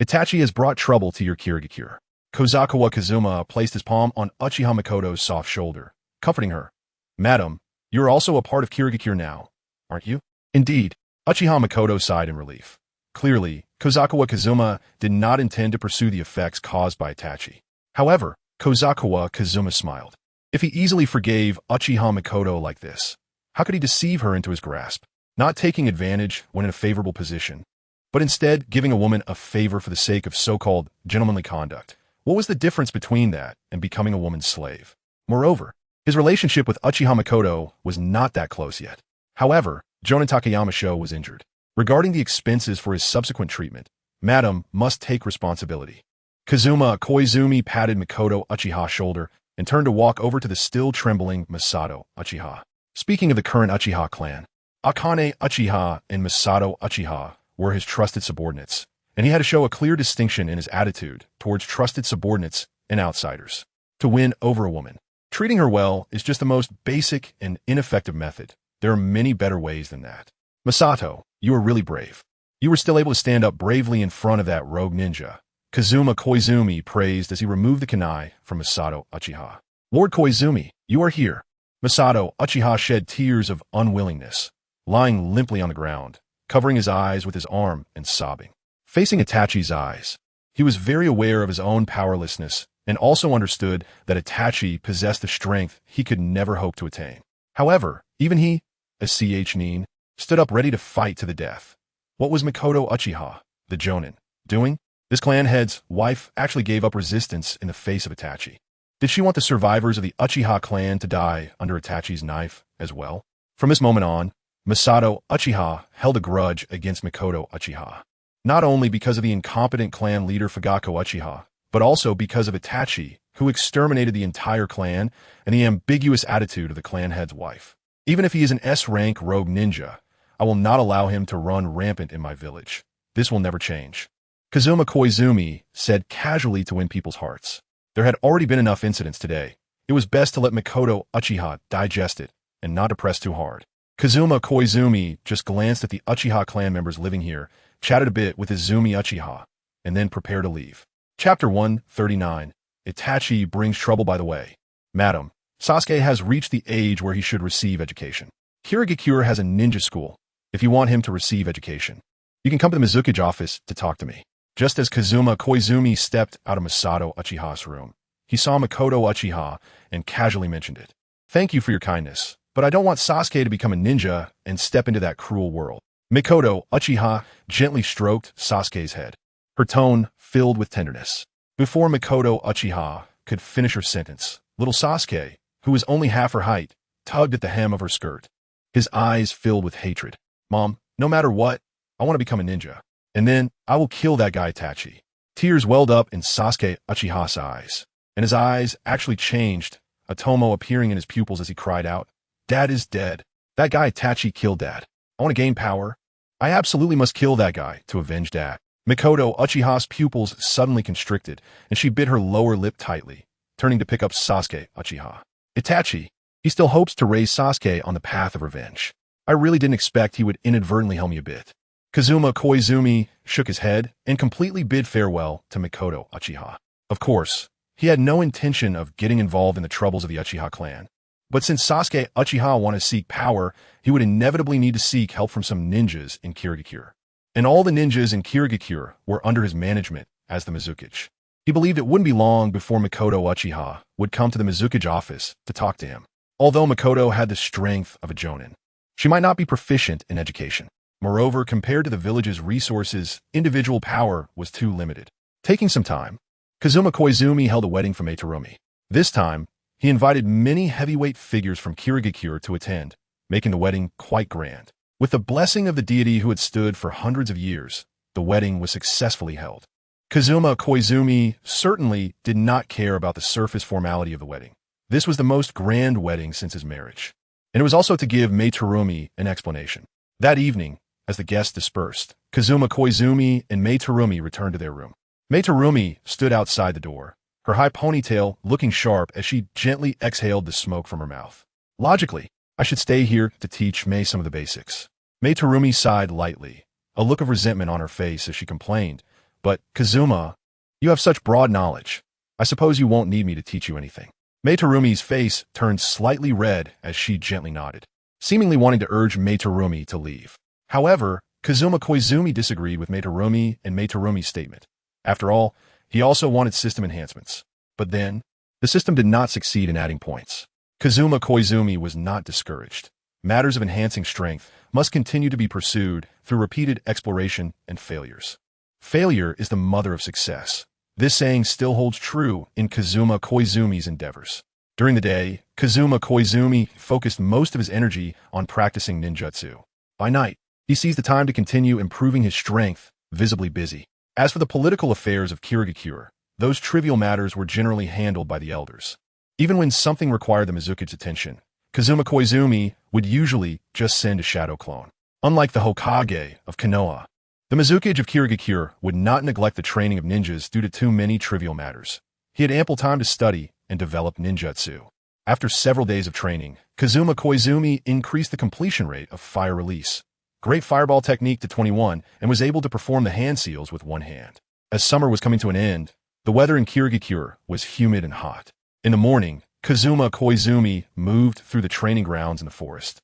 Itachi has brought trouble to your Kirigakure." Kobayakawa Kazuma placed his palm on Uchiha Mikoto's soft shoulder, comforting her. "Madam, you're also a part of Kirigakure now, aren't you?" "Indeed." Uchiha Mikoto sighed in relief. Clearly, Kobayakawa Kazuma did not intend to pursue the effects caused by Itachi. However, Kobayakawa Kazuma smiled. If he easily forgave Uchiha Mikoto like this, how could he deceive her into his grasp? Not taking advantage when in a favorable position, but instead giving a woman a favor for the sake of so-called gentlemanly conduct. What was the difference between that and becoming a woman's slave? Moreover, his relationship with Uchiha Mikoto was not that close yet. However, Jonin Takayama was injured. Regarding the expenses for his subsequent treatment, Madam must take responsibility. Kazuma Koizumi patted Mikoto Uchiha's shoulder and turned to walk over to the still trembling Masato Uchiha. Speaking of the current Uchiha clan, Akane Uchiha and Masato Uchiha were his trusted subordinates, and he had to show a clear distinction in his attitude towards trusted subordinates and outsiders. To win over a woman, treating her well is just the most basic and ineffective method. There are many better ways than that. Masato, you were really brave. You were still able to stand up bravely in front of that rogue ninja. Kazuma Koizumi praised as he removed the kunai from Masato Uchiha. Lord Koizumi, you are here. Masato Uchiha shed tears of unwillingness, lying limply on the ground, covering his eyes with his arm and sobbing. Facing Itachi's eyes, he was very aware of his own powerlessness and also understood that Itachi possessed a strength he could never hope to attain. However, even he, as Ch-Nin, stood up ready to fight to the death. What was Mikoto Uchiha, the Jonin, doing? This clan head's wife actually gave up resistance in the face of Itachi. Did she want the survivors of the Uchiha clan to die under Itachi's knife as well? From this moment on, Masato Uchiha held a grudge against Mikoto Uchiha. Not only because of the incompetent clan leader Fugako Uchiha, but also because of Itachi, who exterminated the entire clan, and the ambiguous attitude of the clan head's wife. Even if he is an S-rank rogue ninja, I will not allow him to run rampant in my village. This will never change. Kazuma Koizumi said casually to win people's hearts. There had already been enough incidents today. It was best to let Mikoto Uchiha digest it and not to press too hard. Kazuma Koizumi just glanced at the Uchiha clan members living here, chatted a bit with Izumi Uchiha, and then prepared to leave. Chapter 139. Itachi brings trouble by the way. Madam, Sasuke has reached the age where he should receive education. Kirigakure has a ninja school. If you want him to receive education, you can come to the Mizukage office to talk to me. Just as Kazuma Koizumi stepped out of Masato Uchiha's room, he saw Mikoto Uchiha and casually mentioned it. Thank you for your kindness, but I don't want Sasuke to become a ninja and step into that cruel world. Mikoto Uchiha gently stroked Sasuke's head, her tone filled with tenderness. Before Mikoto Uchiha could finish her sentence, little Sasuke, who was only half her height, tugged at the hem of her skirt. His eyes filled with hatred. Mom, no matter what, I want to become a ninja. And then I will kill that guy Itachi. Tears welled up in Sasuke Uchiha's eyes, and his eyes actually changed, a tomo appearing in his pupils as he cried out, Dad is dead. That guy Itachi killed Dad. I want to gain power. I absolutely must kill that guy to avenge Dad. Mikoto Uchiha's pupils suddenly constricted, and she bit her lower lip tightly, turning to pick up Sasuke Uchiha. Itachi, he still hopes to raise Sasuke on the path of revenge. I really didn't expect he would inadvertently help me a bit. Kazuma Koizumi shook his head and completely bid farewell to Mikoto Uchiha. Of course, he had no intention of getting involved in the troubles of the Uchiha clan. But since Sasuke Uchiha wanted to seek power, he would inevitably need to seek help from some ninjas in Kirigakure. And all the ninjas in Kirigakure were under his management as the Mizukage. He believed it wouldn't be long before Mikoto Uchiha would come to the Mizukage office to talk to him. Although Mikoto had the strength of a jonin, she might not be proficient in education. Moreover, compared to the village's resources, individual power was too limited. Taking some time, Kazuma Koizumi held a wedding for Meitarumi. This time, he invited many heavyweight figures from Kirigakure to attend, making the wedding quite grand. With the blessing of the deity who had stood for hundreds of years, the wedding was successfully held. Kazuma Koizumi certainly did not care about the surface formality of the wedding. This was the most grand wedding since his marriage. And it was also to give Meitarumi an explanation. That evening, as the guests dispersed, Kazuma Koizumi and Meitarumi returned to their room. Meitarumi stood outside the door, her high ponytail looking sharp as she gently exhaled the smoke from her mouth. Logically, I should stay here to teach Mei some of the basics. Meitarumi sighed lightly, a look of resentment on her face as she complained, "But, Kazuma, you have such broad knowledge. I suppose you won't need me to teach you anything." Meitarumi's face turned slightly red as she gently nodded, seemingly wanting to urge Meitarumi to leave. However, Kazuma Koizumi disagreed with Meitarumi and Meitarumi's statement. After all, he also wanted system enhancements. But then, the system did not succeed in adding points. Kazuma Koizumi was not discouraged. Matters of enhancing strength must continue to be pursued through repeated exploration and failures. Failure is the mother of success. This saying still holds true in Kazuma Koizumi's endeavors. During the day, Kazuma Koizumi focused most of his energy on practicing ninjutsu. By night, he seized the time to continue improving his strength, visibly busy. As for the political affairs of Kirigakure, those trivial matters were generally handled by the elders. Even when something required the Mizukage's attention, Kazuma Koizumi would usually just send a shadow clone. Unlike the Hokage of Konoha, the Mizukage of Kirigakure would not neglect the training of ninjas due to too many trivial matters. He had ample time to study and develop ninjutsu. After several days of training, Kazuma Koizumi increased the completion rate of fire release, great fireball technique to 21, and was able to perform the hand seals with one hand. As summer was coming to an end, the weather in Kirigakure was humid and hot. In the morning, Kazuma Koizumi moved through the training grounds in the forest,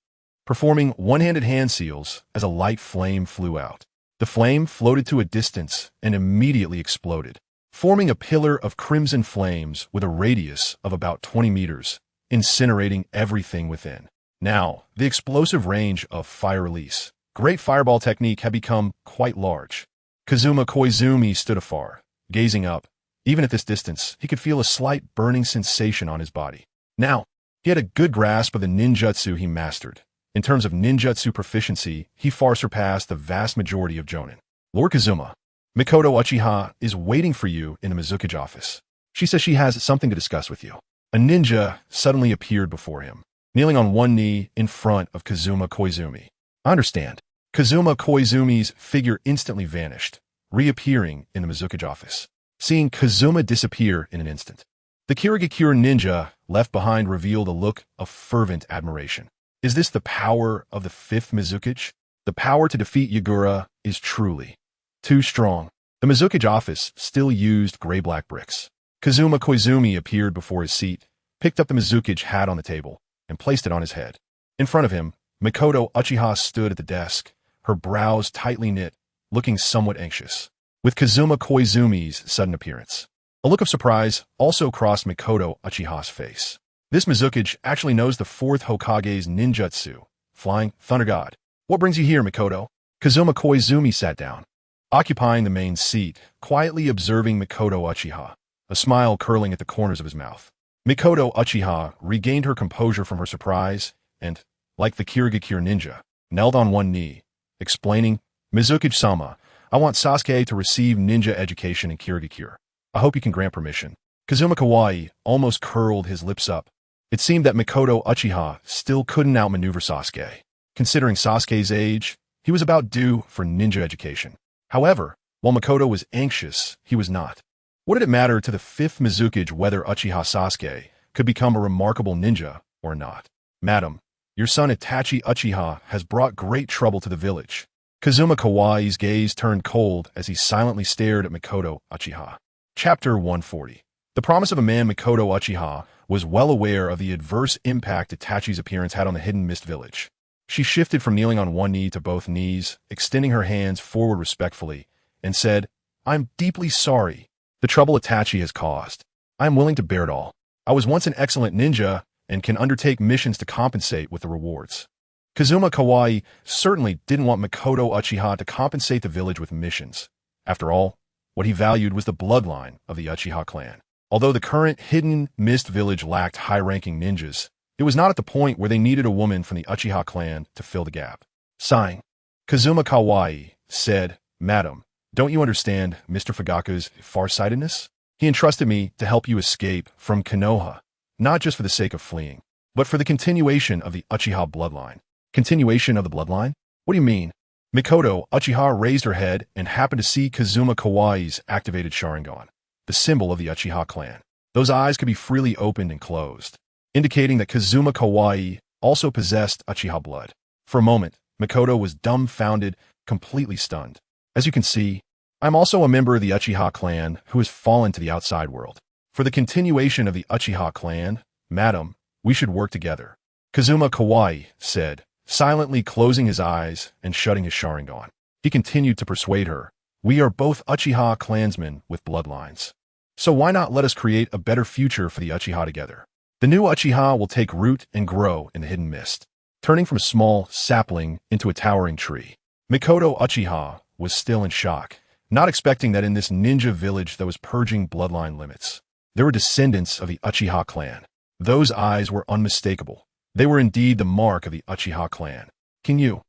performing one-handed hand seals as a light flame flew out. The flame floated to a distance and immediately exploded, forming a pillar of crimson flames with a radius of about 20 meters, incinerating everything within. Now, the explosive range of fire release, great fireball technique, had become quite large. Kazuma Koizumi stood afar, gazing up. Even at this distance, he could feel a slight burning sensation on his body. Now, he had a good grasp of the ninjutsu he mastered. In terms of ninjutsu proficiency, he far surpassed the vast majority of jonin. "Lord Kazuma, Mikoto Uchiha is waiting for you in the Mizukage office. She says she has something to discuss with you." A ninja suddenly appeared before him, kneeling on one knee in front of Kazuma Koizumi. "I understand." Kazuma Koizumi's figure instantly vanished, reappearing in the Mizukage office. Seeing Kazuma disappear in an instant, the Kirigakure ninja left behind revealed a look of fervent admiration. Is this the power of the fifth Mizukage? The power to defeat Yagura is truly too strong. The Mizukage office still used gray-black bricks. Kazuma Koizumi appeared before his seat, picked up the Mizukage hat on the table, and placed it on his head. In front of him, Mikoto Uchiha stood at the desk, her brows tightly knit, looking somewhat anxious. With Kazuma Koizumi's sudden appearance, a look of surprise also crossed Mikoto Uchiha's face. This Mizukage actually knows the fourth Hokage's ninjutsu, Flying Thunder God. "What brings you here, Mikoto?" Kazuma Koizumi sat down, occupying the main seat, quietly observing Mikoto Uchiha, a smile curling at the corners of his mouth. Mikoto Uchiha regained her composure from her surprise and, like the Kirigakure ninja, knelt on one knee, explaining, "Mizukage-sama, I want Sasuke to receive ninja education in Kirigakure. I hope you can grant permission." Kazuma Kawaii almost curled his lips up. It seemed that Mikoto Uchiha still couldn't outmaneuver Sasuke. Considering Sasuke's age, he was about due for ninja education. However, while Mikoto was anxious, he was not. What did it matter to the fifth Mizukage whether Uchiha Sasuke could become a remarkable ninja or not? "Madam, Your son Itachi Uchiha has brought great trouble to the village. Kazuma Kawaii's gaze turned cold as he silently stared at Mikoto Uchiha. Chapter 140. The promise of a man. Mikoto Uchiha was well aware of the adverse impact Itachi's appearance had on the Hidden Mist village. She shifted from kneeling on one knee to both knees, extending her hands forward respectfully, and said, "I'm deeply sorry. The trouble Itachi has caused. I am willing to bear it all. I was once an excellent ninja and can undertake missions to compensate with the rewards." Kazuma Kawaii certainly didn't want Mikoto Uchiha to compensate the village with missions. After all, what he valued was the bloodline of the Uchiha clan. Although the current Hidden Mist village lacked high-ranking ninjas, it was not at the point where they needed a woman from the Uchiha clan to fill the gap. Sighing, Kazuma Kawaii said, "Madam, don't you understand Mr. Fugaku's farsightedness? He entrusted me to help you escape from Konoha, not just for the sake of fleeing, but for the continuation of the Uchiha bloodline." Continuation of the bloodline? What do you mean? Mikoto Uchiha raised her head and happened to see Kazuma Kawaii's activated Sharingan, the symbol of the Uchiha clan. Those eyes could be freely opened and closed, indicating that Kazuma Kawaii also possessed Uchiha blood. For a moment, Mikoto was dumbfounded, completely stunned. "As you can see, I'm also a member of the Uchiha clan who has fallen to the outside world. For the continuation of the Uchiha clan, madam, we should work together," Kazuma Kawaii said, silently closing his eyes and shutting his Sharingan. He continued to persuade her, "We are both Uchiha clansmen with bloodlines. So why not let us create a better future for the Uchiha together? The new Uchiha will take root and grow in the Hidden Mist, turning from a small sapling into a towering tree." Mikoto Uchiha was still in shock, not expecting that in this ninja village that was purging bloodline limits, there were descendants of the Uchiha clan. Those eyes were unmistakable. They were indeed the mark of the Uchiha clan. "Can you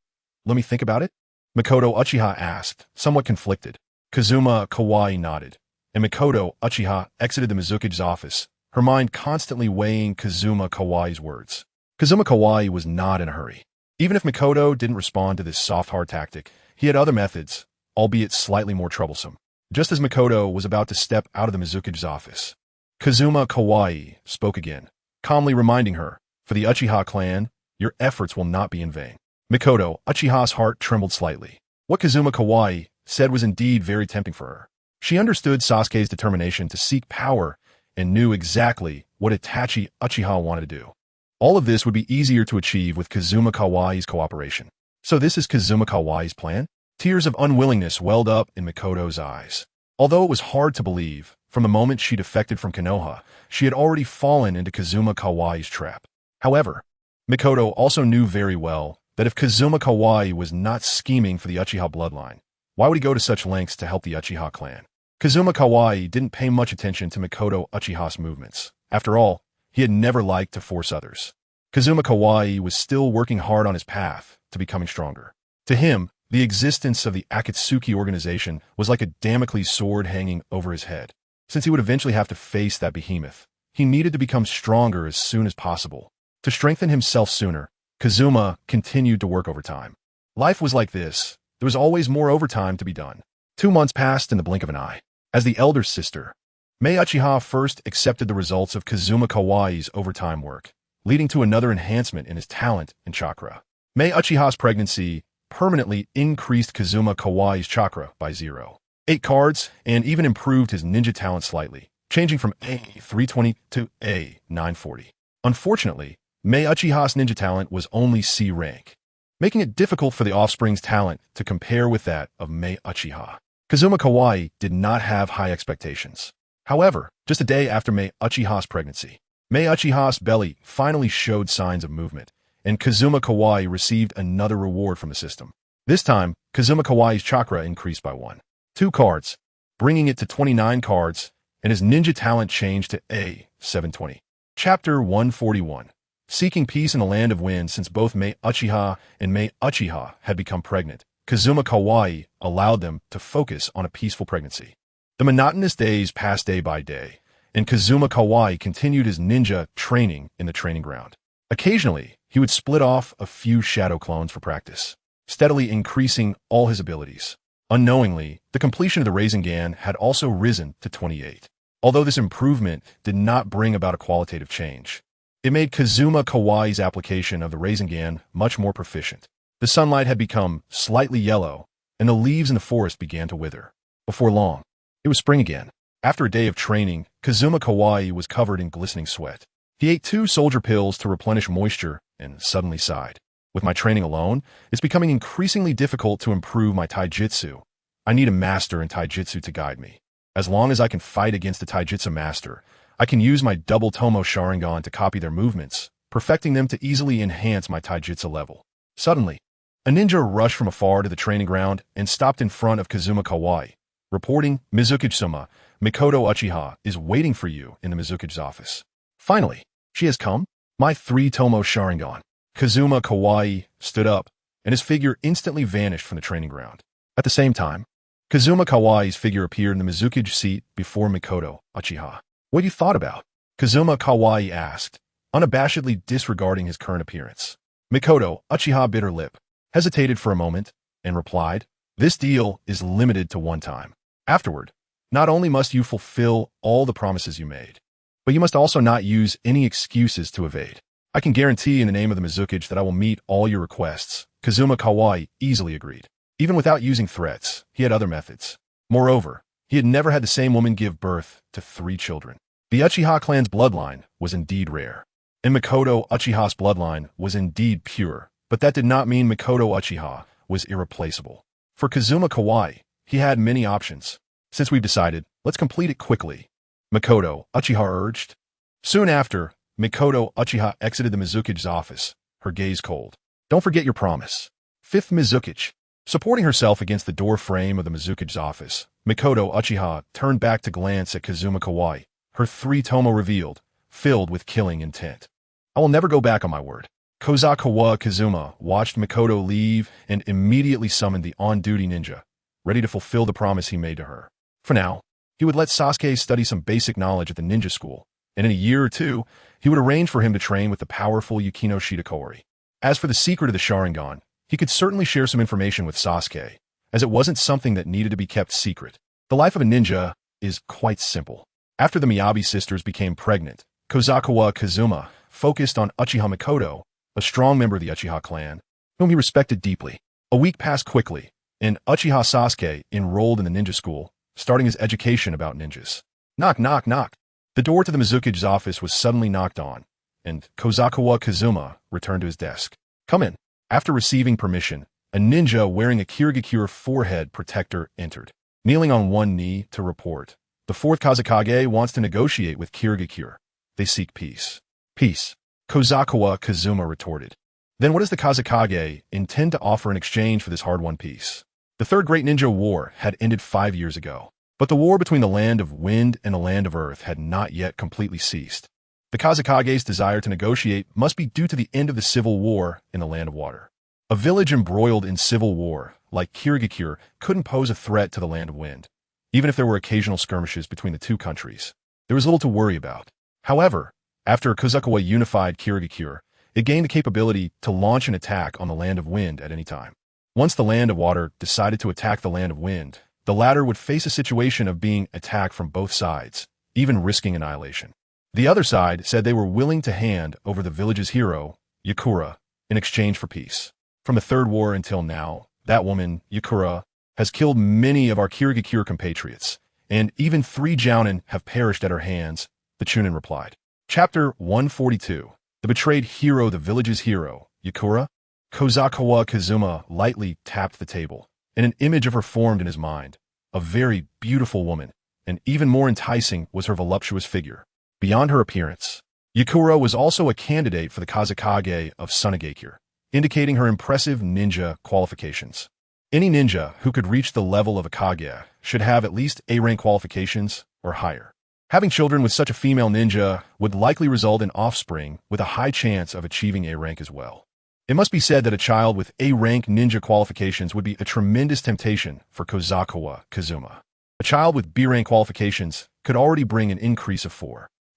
let me think about it?" Mikoto Uchiha asked, somewhat conflicted. Kazuma Kawaii nodded, and Mikoto Uchiha exited the Mizuki's office, her mind constantly weighing Kazuma Kawaii's words. Kazuma Kawaii was not in a hurry. Even if Mikoto didn't respond to this soft-hard tactic, he had other methods, albeit slightly more troublesome. Just as Mikoto was about to step out of the Mizuki's office, Kazuma Kawaii spoke again, calmly reminding her, "For the Uchiha clan, your efforts will not be in vain." Mikoto Uchiha's heart trembled slightly. What Kazuma Kawaii said was indeed very tempting for her. She understood Sasuke's determination to seek power and knew exactly what Itachi Uchiha wanted to do. All of this would be easier to achieve with Kazuma Kawaii's cooperation. So this is Kazuma Kawaii's plan? Tears of unwillingness welled up in Mikoto's eyes. Although it was hard to believe, from the moment she defected from Konoha, she had already fallen into Kazuma Kawaii's trap. However, Mikoto also knew very well that if Kazuma Kawaii was not scheming for the Uchiha bloodline, why would he go to such lengths to help the Uchiha clan? Kazuma Kawaii didn't pay much attention to Mikoto Uchiha's movements. After all, he had never liked to force others. Kazuma Kawaii was still working hard on his path to becoming stronger. To him, the existence of the Akatsuki organization was like a Damocles sword hanging over his head. Since he would eventually have to face that behemoth, he needed to become stronger as soon as possible. To strengthen himself sooner, Kazuma continued to work overtime. Life was like this. There was always more overtime to be done. 2 months passed in the blink of an eye. As the elder sister, Mei Uchiha first accepted the results of Kazuma Kawaii's overtime work, leading to another enhancement in his talent and chakra. Mei Uchiha's pregnancy permanently increased Kazuma Kawaii's chakra by 0.8 cards and even improved his ninja talent slightly, changing from A320 to A940. Unfortunately, Mei Uchiha's ninja talent was only C rank, making it difficult for the offspring's talent to compare with that of Mei Uchiha. Kazuma Kawaii did not have high expectations. However, just a day after Mei Uchiha's pregnancy, Mei Uchiha's belly finally showed signs of movement, and Kazuma Kawaii received another reward from the system. This time, Kazuma Kawaii's chakra increased by 1.2 cards, bringing it to 29 cards, and his ninja talent changed to A720. Chapter 141. Seeking peace in the land of wind. Since both Mei Uchiha and Mei Uchiha had become pregnant, Kazuma Kawaii allowed them to focus on a peaceful pregnancy. The monotonous days passed day by day, and Kazuma Kawaii continued his ninja training in the training ground. Occasionally, he would split off a few shadow clones for practice, steadily increasing all his abilities. Unknowingly, the completion of the Rasengan had also risen to 28. Although this improvement did not bring about a qualitative change, It made Kazuma Kawaii's application of the Rasengan much more proficient. The sunlight had become slightly yellow, and the leaves in the forest began to wither. Before long, it was spring again. After a day of training, Kazuma Kawaii was covered in glistening sweat. He ate 2 soldier pills to replenish moisture and suddenly sighed. With my training alone, it's becoming increasingly difficult to improve my taijutsu. I need a master in taijutsu to guide me. As long as I can fight against the taijutsu master, I can use my double Tomo Sharingan to copy their movements, perfecting them to easily enhance my taijutsu level. Suddenly, a ninja rushed from afar to the training ground and stopped in front of Kazuma Kawaii, reporting, "Mizuki-sama, Mikoto Uchiha is waiting for you in the Mizuki's office." Finally, she has come? My 3 Tomo Sharingan. Kazuma Kawaii stood up, and his figure instantly vanished from the training ground. At the same time, Kazuma Kawaii's figure appeared in the Mizuki's seat before Mikoto Uchiha. "What you thought about?" Kazuma Kawaii asked, unabashedly disregarding his current appearance. Mikoto Uchiha bit her lip, hesitated for a moment, and replied, "This deal is limited to one time. Afterward, not only must you fulfill all the promises you made, but you must also not use any excuses to evade. I can guarantee in the name of the Mizuki that I will meet all your requests." Kazuma Kawaii easily agreed. Even without using threats, he had other methods. Moreover, he had never had the same woman give birth to 3 children. The Uchiha clan's bloodline was indeed rare, and Mikoto Uchiha's bloodline was indeed pure, but that did not mean Mikoto Uchiha was irreplaceable. For Kazuma Kawaii, he had many options. "Since we've decided, let's complete it quickly," Mikoto Uchiha urged. Soon after, Mikoto Uchiha exited the Mizuki's office, her gaze cold. "Don't forget your promise." 5th Mizuki. Supporting herself against the door frame of the Mizuki's office, Mikoto Uchiha turned back to glance at Kazuma Kawaii, her 3 Tomo revealed, filled with killing intent. "I will never go back on my word." Kozawa Kazuma watched Mikoto leave and immediately summoned the on-duty ninja, ready to fulfill the promise he made to her. For now, he would let Sasuke study some basic knowledge at the ninja school, and in a year or 2, he would arrange for him to train with the powerful Yukino Shitakori. As for the secret of the Sharingan, he could certainly share some information with Sasuke, as it wasn't something that needed to be kept secret. The life of a ninja is quite simple. After the Miyabi sisters became pregnant, Kozawa Kazuma focused on Uchiha Mikoto, a strong member of the Uchiha clan, whom he respected deeply. A week passed quickly, and Uchiha Sasuke enrolled in the ninja school, starting his education about ninjas. Knock, knock, knock. The door to the Mizuki's office was suddenly knocked on, and Kozawa Kazuma returned to his desk. "Come in." After receiving permission, a ninja wearing a Kirigakure forehead protector entered. Kneeling on one knee to report, "The 4th Kazakage wants to negotiate with Kirigakure. They seek peace." "Peace," Kozawa Kazuma retorted. "Then what does the Kazakage intend to offer in exchange for this hard-won peace?" The 3rd Great Ninja War had ended 5 years ago, but the war between the Land of Wind and the Land of Earth had not yet completely ceased. The Kazakage's desire to negotiate must be due to the end of the civil war in the Land of Water. A village embroiled in civil war, like Kirigakure, couldn't pose a threat to the Land of Wind. Even if there were occasional skirmishes between the 2 countries, there was little to worry about. However, after Kozawa unified Kirigakure, it gained the capability to launch an attack on the Land of Wind at any time. Once the Land of Water decided to attack the Land of Wind, the latter would face a situation of being attacked from both sides, even risking annihilation. The other side said they were willing to hand over the village's hero, Yakura, in exchange for peace. From the 3rd war until now, that woman, Yakura, has killed many of our Kirigakure compatriots, and even 3 Jounin have perished at her hands, the Chunin replied. Chapter 142. The betrayed hero, the village's hero, Yakura? Kozawa Kazuma lightly tapped the table, and an image of her formed in his mind. A very beautiful woman, and even more enticing was her voluptuous figure. Beyond her appearance, Yakura was also a candidate for the Kazakage of Sunagakure, indicating her impressive ninja qualifications. Any ninja who could reach the level of a Kage should have at least A-rank qualifications or higher. Having children with such a female ninja would likely result in offspring with a high chance of achieving A-rank as well. It must be said that a child with A-rank ninja qualifications would be a tremendous temptation for Kozawa Kazuma. A child with B-rank qualifications could already bring an increase of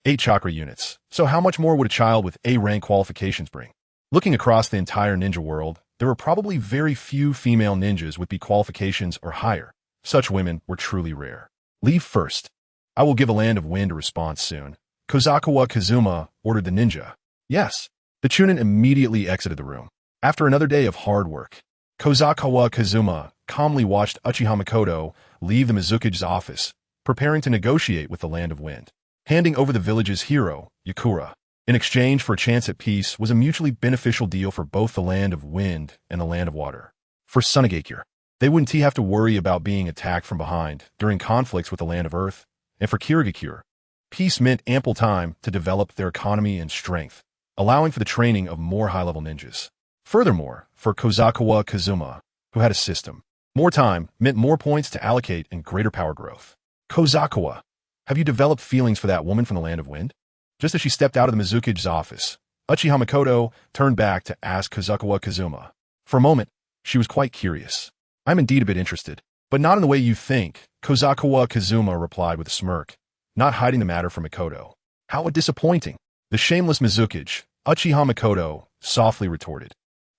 8 chakra units, so how much more would a child with A-rank qualifications bring? Looking across the entire ninja world, there were probably very few female ninjas with B qualifications or higher. Such women were truly rare. Leave first. I will give a Land of Wind a response soon. Kozawa Kazuma ordered the ninja. Yes. The Chunin immediately exited the room. After another day of hard work, Kozawa Kazuma calmly watched Uchiha Makoto leave the Mizuki's office, preparing to negotiate with the Land of Wind. Handing over the village's hero, Yakura, in exchange for a chance at peace was a mutually beneficial deal for both the Land of Wind and the Land of Water. For Sunagakure, they wouldn't have to worry about being attacked from behind during conflicts with the Land of Earth, and for Kirigakure, peace meant ample time to develop their economy and strength, allowing for the training of more high-level ninjas. Furthermore, for Kozawa Kazuma, who had a system, more time meant more points to allocate and greater power growth. Kozawa, have you developed feelings for that woman from the Land of Wind? Just as she stepped out of the Mizuki's office, Uchiha Makoto turned back to ask Kozawa Kazuma. For a moment, she was quite curious. I'm indeed a bit interested, but not in the way you think, Kozawa Kazuma replied with a smirk, not hiding the matter from Makoto. How disappointing. The shameless Mizuki, Uchiha Makoto, softly retorted.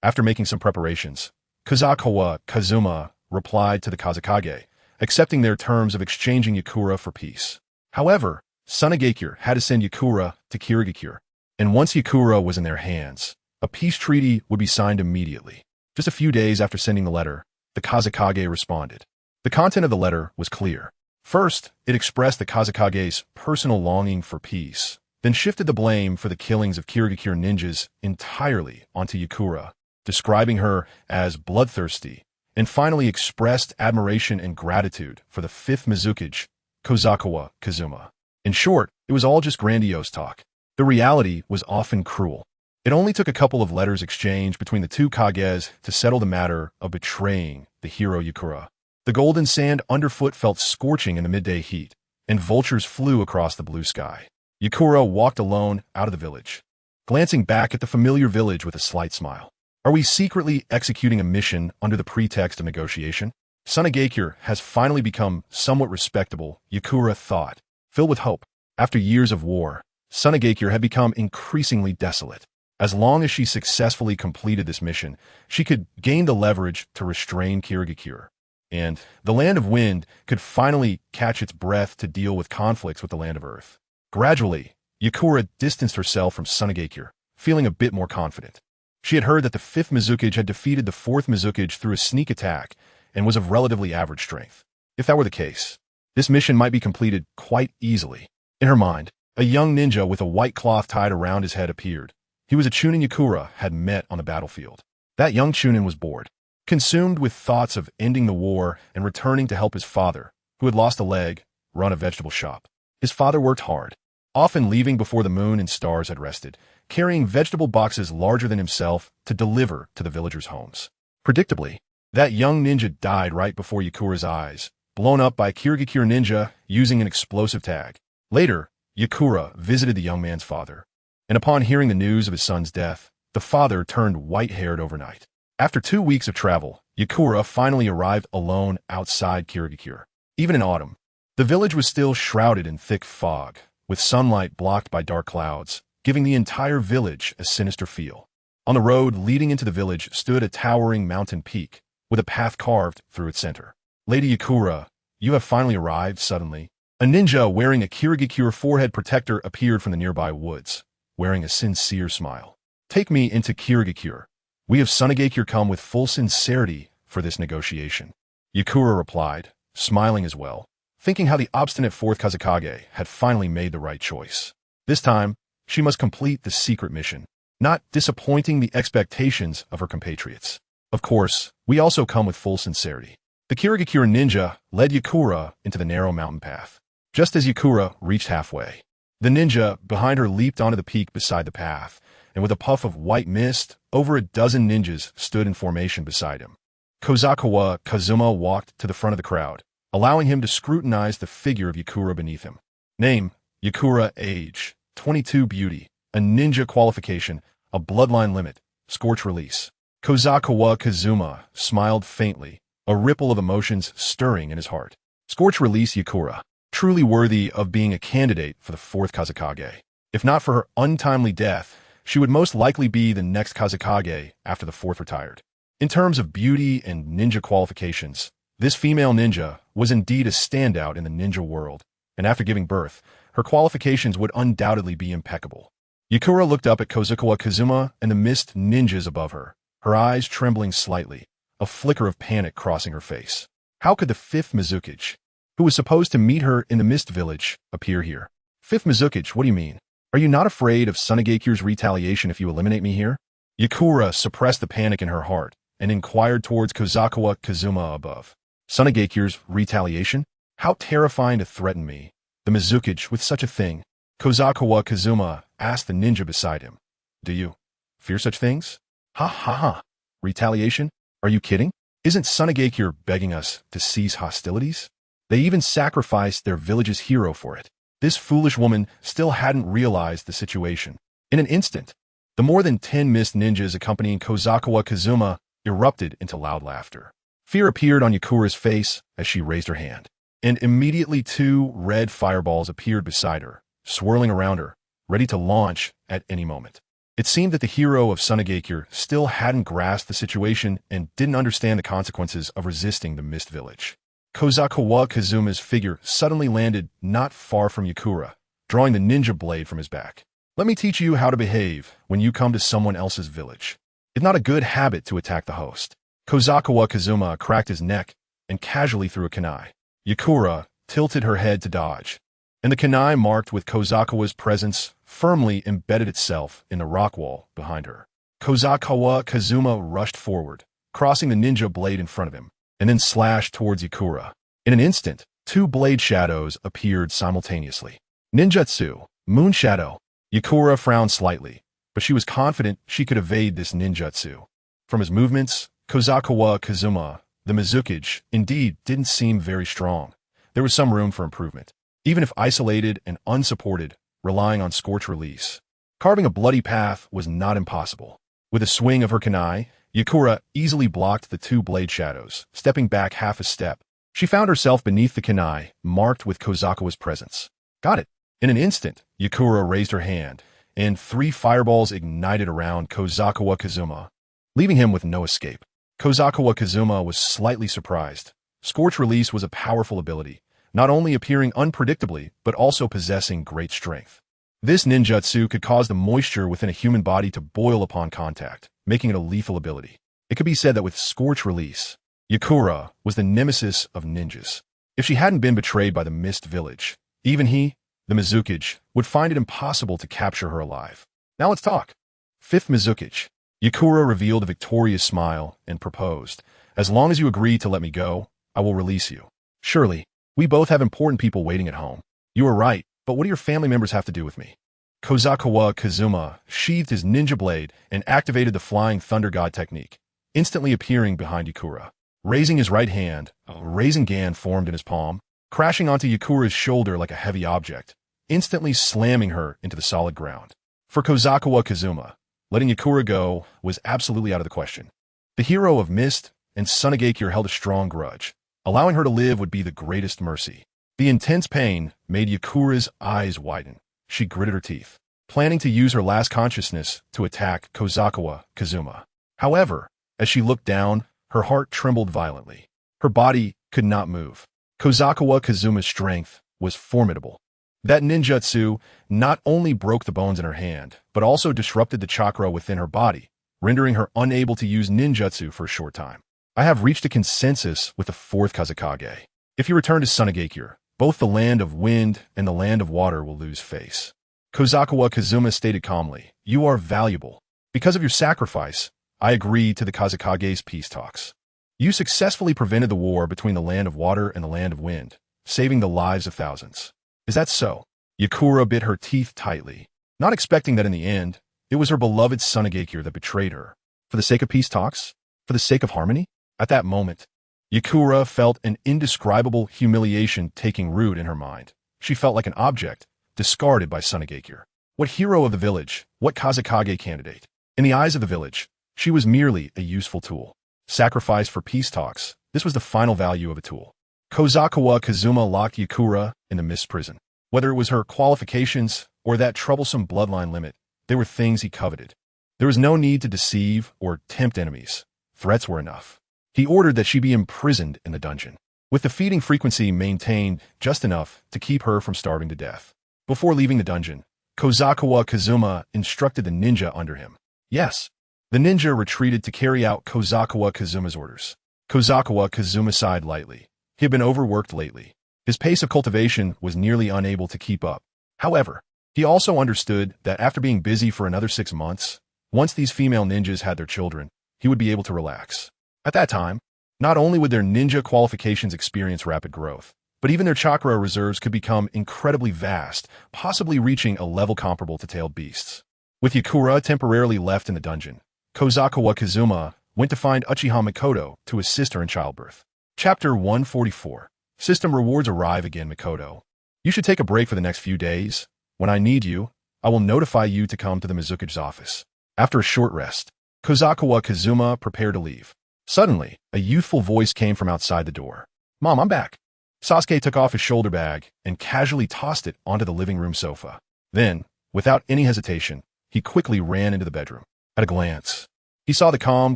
After making some preparations, Kozawa Kazuma replied to the Kazakage, accepting their terms of exchanging Yakura for peace. However, Sunagakure had to send Yakura to Kirigakure, and once Yakura was in their hands, a peace treaty would be signed immediately. Just a few days after sending the letter, the Kazakage responded. The content of the letter was clear. First, it expressed the Kazakage's personal longing for peace, then shifted the blame for the killings of Kirigakure ninjas entirely onto Yakura, describing her as bloodthirsty, and finally expressed admiration and gratitude for the fifth Mizuki, Kozawa Kazuma. In short, it was all just grandiose talk. The reality was often cruel. It only took a couple of letters exchanged between the two Kages to settle the matter of betraying the hero Yakura. The golden sand underfoot felt scorching in the midday heat, and vultures flew across the blue sky. Yakura walked alone out of the village, glancing back at the familiar village with a slight smile. Are we secretly executing a mission under the pretext of negotiation? Sunagakure has finally become somewhat respectable, Yakura thought, filled with hope. After years of war, Sunagakure had become increasingly desolate. As long as she successfully completed this mission, she could gain the leverage to restrain Kirigakure, and the Land of Wind could finally catch its breath to deal with conflicts with the Land of Earth. Gradually, Yakura distanced herself from Sunagakure, feeling a bit more confident. She had heard that the 5th Mizuki had defeated the 4th Mizuki through a sneak attack and was of relatively average strength. If that were the case, this mission might be completed quite easily. In her mind, a young ninja with a white cloth tied around his head appeared. He was a Chunin Yakura had met on the battlefield. That young Chunin was bored, consumed with thoughts of ending the war and returning to help his father, who had lost a leg, run a vegetable shop. His father worked hard, often leaving before the moon and stars had rested, carrying vegetable boxes larger than himself to deliver to the villagers' homes. Predictably, that young ninja died right before Yakura's eyes, blown up by a Kirigakure ninja using an explosive tag. Later, Yakura visited the young man's father, and upon hearing the news of his son's death, the father turned white-haired overnight. After 2 weeks of travel, Yakura finally arrived alone outside Kirigakure. Even in autumn, the village was still shrouded in thick fog, with sunlight blocked by dark clouds, giving the entire village a sinister feel. On the road leading into the village stood a towering mountain peak, with a path carved through its center. Lady Yakura, you have finally arrived suddenly. A ninja wearing a Kirigakure forehead protector appeared from the nearby woods, wearing a sincere smile. Take me into Kirigakure. We have Sunagakure come with full sincerity for this negotiation. Yakura replied, smiling as well, thinking how the obstinate 4th Kazakage had finally made the right choice. This time, she must complete the secret mission, not disappointing the expectations of her compatriots. Of course, we also come with full sincerity. The Kirigakure ninja led Yakura into the narrow mountain path. Just as Yakura reached halfway, the ninja behind her leaped onto the peak beside the path, and with a puff of white mist, over a dozen ninjas stood in formation beside him. Kozawa Kazuma walked to the front of the crowd, allowing him to scrutinize the figure of Yakura beneath him. Name, Yakura. Age, 22. Beauty, a ninja qualification, a bloodline limit, scorch release. Kozawa Kazuma smiled faintly, a ripple of emotions stirring in his heart. Scorch release Yakura, truly worthy of being a candidate for the 4th Kazakage. If not for her untimely death, she would most likely be the next Kazakage after the 4th retired. In terms of beauty and ninja qualifications, this female ninja was indeed a standout in the ninja world, and after giving birth, her qualifications would undoubtedly be impeccable. Yakura looked up at Kozukawa Kazuma and the mist ninjas above her, her eyes trembling slightly, a flicker of panic crossing her face. How could the fifth Mizukage, who was supposed to meet her in the Mist Village, appear here? Fifth Mizukage, what do you mean? Are you not afraid of Tsunagekyu's retaliation if you eliminate me here? Yakura suppressed the panic in her heart and inquired towards Kozukawa Kazuma above. Tsunagekyu's retaliation? How terrifying to threaten me, the Mizukage, with such a thing. Kozukawa Kazuma asked the ninja beside him. Do you fear such things? Ha ha ha. Retaliation? Are you kidding? Isn't Tsunagekyo begging us to cease hostilities? They even sacrificed their village's hero for it. This foolish woman still hadn't realized the situation. In an instant, the more than 10 mist ninjas accompanying Kozukawa Kazuma erupted into loud laughter. Fear appeared on Yakura's face as she raised her hand, and immediately 2 red fireballs appeared beside her, swirling around her, ready to launch at any moment. It seemed that the hero of Tsunagekyo still hadn't grasped the situation and didn't understand the consequences of resisting the Mist Village. Kozukawa Kazuma's figure suddenly landed not far from Yakura, drawing the ninja blade from his back. Let me teach you how to behave when you come to someone else's village. It's not a good habit to attack the host. Kozukawa Kazuma cracked his neck and casually threw a kunai. Yakura tilted her head to dodge, and the kunai marked with Kozukawa's presence firmly embedded itself in the rock wall behind her. Kozukawa Kazuma rushed forward, crossing the ninja blade in front of him, and then slashed towards Yakura. In an instant, 2 blade shadows appeared simultaneously. Ninjutsu, Moon Shadow. Yakura frowned slightly, but she was confident she could evade this ninjutsu. From his movements, Kozukawa Kazuma, the Mizukage, indeed didn't seem very strong. There was some room for improvement, even if isolated and unsupported, relying on CrystalRelease. Carving a bloody path was not impossible. With a swing of her kunai, Yakura easily blocked the 2 blade shadows, stepping back half a step. She found herself beneath the kunai, marked with Kozukawa's presence. Got it. In an instant, Yakura raised her hand, and 3 fireballs ignited around Kozukawa Kazuma, leaving him with no escape. Kozukawa Kazuma was slightly surprised. CrystalRelease was a powerful ability, not only appearing unpredictably, but also possessing great strength. This ninjutsu could cause the moisture within a human body to boil upon contact, making it a lethal ability. It could be said that with CrystalRelease, Yakura was the nemesis of ninjas. If she hadn't been betrayed by the Mist Village, even he, the Mizukage, would find it impossible to capture her alive. Now let's talk. 5th Mizukage. Yakura revealed a victorious smile and proposed, as long as you agree to let me go, I will release you. Surely, we both have important people waiting at home. You are right, but what do your family members have to do with me? Kozukawa Kazuma sheathed his ninja blade and activated the Flying Thunder God technique, instantly appearing behind Yakura. Raising his right hand, a Rasengan formed in his palm, crashing onto Yakura's shoulder like a heavy object, instantly slamming her into the solid ground. For Kozukawa Kazuma, letting Yakura go was absolutely out of the question. The hero of Mist and Tsunagekyo held a strong grudge. Allowing her to live would be the greatest mercy. The intense pain made Yakura's eyes widen. She gritted her teeth, planning to use her last consciousness to attack Kozukawa Kazuma. However, as she looked down, her heart trembled violently. Her body could not move. Kozukawa Kazuma's strength was formidable. That ninjutsu not only broke the bones in her hand, but also disrupted the chakra within her body, rendering her unable to use ninjutsu for a short time. I have reached a consensus with the 4th Kazekage. If you return to Tsunagekyo, both the land of wind and the land of water will lose face. Kozukawa Kazuma stated calmly, you are valuable. Because of your sacrifice, I agreed to the Kazekage's peace talks. You successfully prevented the war between the land of water and the land of wind, saving the lives of thousands. Is that so? Yakura bit her teeth tightly, not expecting that in the end, it was her beloved Tsunagekyo that betrayed her. For the sake of peace talks? For the sake of harmony? At that moment, Yakura felt an indescribable humiliation taking root in her mind. She felt like an object, discarded by Tsunagekyo. What hero of the village? What Kazekage candidate? In the eyes of the village, she was merely a useful tool. Sacrificed for peace talks, this was the final value of a tool. Kozukawa Kazuma locked Yakura in the Mist prison. Whether it was her qualifications or that troublesome bloodline limit, they were things he coveted. There was no need to deceive or tempt enemies. Threats were enough. He ordered that she be imprisoned in the dungeon, with the feeding frequency maintained just enough to keep her from starving to death. Before leaving the dungeon, Kozakiwa Kazuma instructed the ninja under him. Yes. The ninja retreated to carry out Kozakiwa Kazuma's orders. Kozakiwa Kazuma sighed lightly. He had been overworked lately. His pace of cultivation was nearly unable to keep up. However, he also understood that after being busy for another 6 months, once these female ninjas had their children, he would be able to relax. At that time, not only would their ninja qualifications experience rapid growth, but even their chakra reserves could become incredibly vast, possibly reaching a level comparable to tailed beasts. With Yakura temporarily left in the dungeon, Kozakiwa Kazuma went to find Uchiha Mikoto to assist her in childbirth. Chapter 144. System rewards arrive again, Mikoto. You should take a break for the next few days. When I need you, I will notify you to come to the Mizuki's office. After a short rest, Kozakiwa Kazuma prepared to leave. Suddenly, a youthful voice came from outside the door. Mom, I'm back. Sasuke took off his shoulder bag and casually tossed it onto the living room sofa. Then, without any hesitation, he quickly ran into the bedroom. At a glance, he saw the calm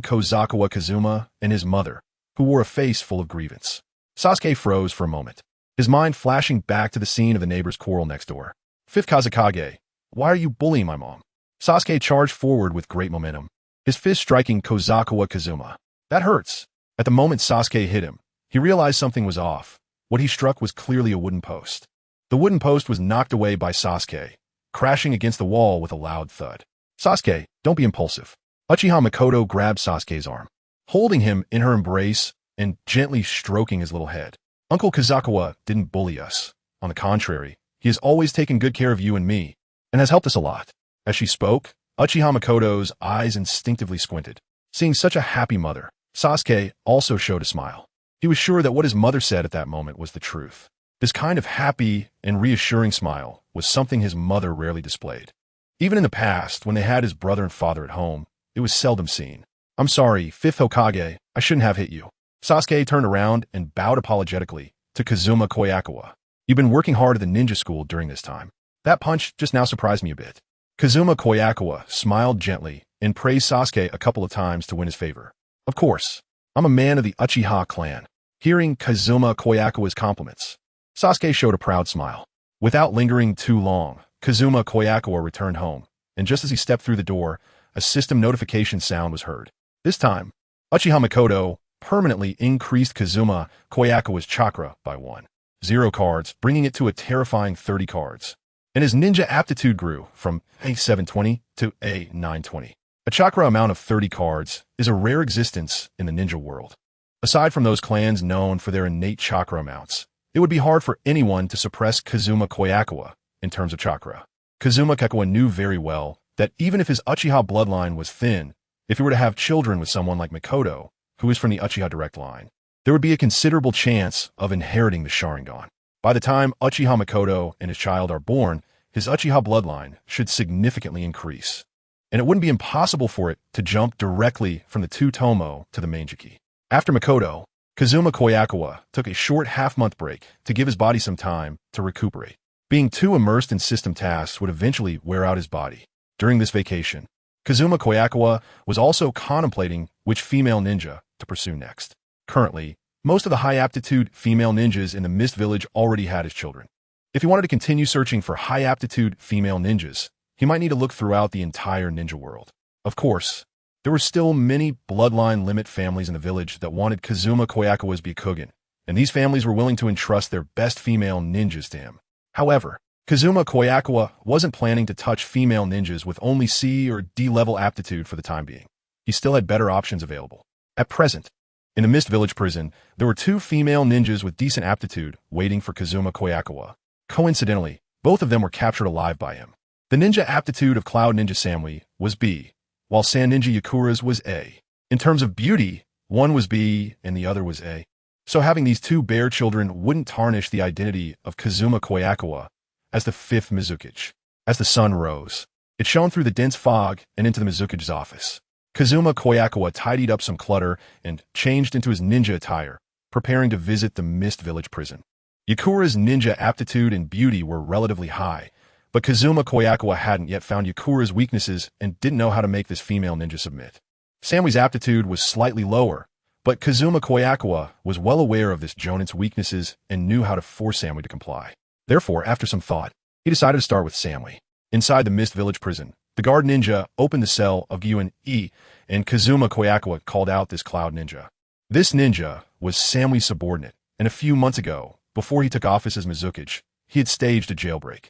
Kozakiwa Kazuma and his mother, who wore a face full of grievance. Sasuke froze for a moment, his mind flashing back to the scene of the neighbor's quarrel next door. Fifth Kazekage, why are you bullying my mom? Sasuke charged forward with great momentum, his fist striking Kozakiwa Kazuma. That hurts. At the moment Sasuke hit him, he realized something was off. What he struck was clearly a wooden post. The wooden post was knocked away by Sasuke, crashing against the wall with a loud thud. Sasuke, don't be impulsive. Uchiha Mikoto grabbed Sasuke's arm, holding him in her embrace and gently stroking his little head. Uncle Kozakiwa didn't bully us. On the contrary, he has always taken good care of you and me, and has helped us a lot. As she spoke, Uchiha Mikoto's eyes instinctively squinted. Seeing such a happy mother, Sasuke also showed a smile. He was sure that what his mother said at that moment was the truth. This kind of happy and reassuring smile was something his mother rarely displayed. Even in the past, when they had his brother and father at home, it was seldom seen. I'm sorry, Fifth Hokage, I shouldn't have hit you. Sasuke turned around and bowed apologetically to Kazuma Kobayakawa. You've been working hard at the ninja school during this time. That punch just now surprised me a bit. Kazuma Kobayakawa smiled gently and praised Sasuke a couple of times to win his favor. Of course, I'm a man of the Uchiha clan. Hearing Kazuma Kobayakawa's compliments, Sasuke showed a proud smile. Without lingering too long, Kazuma Kobayakawa returned home, and just as he stepped through the door, a system notification sound was heard. This time, Uchiha Mikoto permanently increased Kazuma Kobayakawa's chakra by 0 cards, bringing it to a terrifying 30 cards. And his ninja aptitude grew from A720 to A920. A chakra amount of 30 cards is a rare existence in the ninja world. Aside from those clans known for their innate chakra amounts, it would be hard for anyone to suppress Kazuma Kobayakawa in terms of chakra. Kazuma Kobayakawa knew very well that even if his Uchiha bloodline was thin, if he were to have children with someone like Mikoto, who is from the Uchiha direct line, there would be a considerable chance of inheriting the Sharingan. By the time Uchiha Mikoto and his child are born, his Uchiha bloodline should significantly increase, and it wouldn't be impossible for it to jump directly from the Two-Tomo to the Manjiki. After Mikoto, Kazuma Kobayakawa took a short half-month break to give his body some time to recuperate. Being too immersed in system tasks would eventually wear out his body. During this vacation, Kazuma Kobayakawa was also contemplating which female ninja to pursue next. Currently, most of the high-aptitude female ninjas in the Mist Village already had his children. If he wanted to continue searching for high-aptitude female ninjas, he might need to look throughout the entire ninja world. Of course, there were still many bloodline limit families in the village that wanted Kazuma Kobayakawa's Byakugan, and these families were willing to entrust their best female ninjas to him. However, Kazuma Kobayakawa wasn't planning to touch female ninjas with only C or D level aptitude for the time being. He still had better options available. At present, in the Mist Village prison, there were 2 female ninjas with decent aptitude waiting for Kazuma Kobayakawa. Coincidentally, both of them were captured alive by him. The ninja aptitude of Cloud Ninja Samui was B, while Sand Ninja Yakura's was A. In terms of beauty, one was B and the other was A. So having these 2 bear children wouldn't tarnish the identity of Kazuma Kobayakawa as the 5th Mizuki. As the sun rose, it shone through the dense fog and into the Mizuki's office. Kazuma Kobayakawa tidied up some clutter and changed into his ninja attire, preparing to visit the Mist Village prison. Yakura's ninja aptitude and beauty were relatively high, but Kazuma Kobayakawa hadn't yet found Yakura's weaknesses and didn't know how to make this female ninja submit. Samui's aptitude was slightly lower, but Kazuma Kobayakawa was well aware of this jonin's weaknesses and knew how to force Samui to comply. Therefore, after some thought, he decided to start with Samui. Inside the Mist Village prison, the guard ninja opened the cell of Gyuen-e, and KazumaFaces called out this cloud ninja. This ninja was Samui's subordinate, and a few months ago, before he took office as Mizukage, he had staged a jailbreak.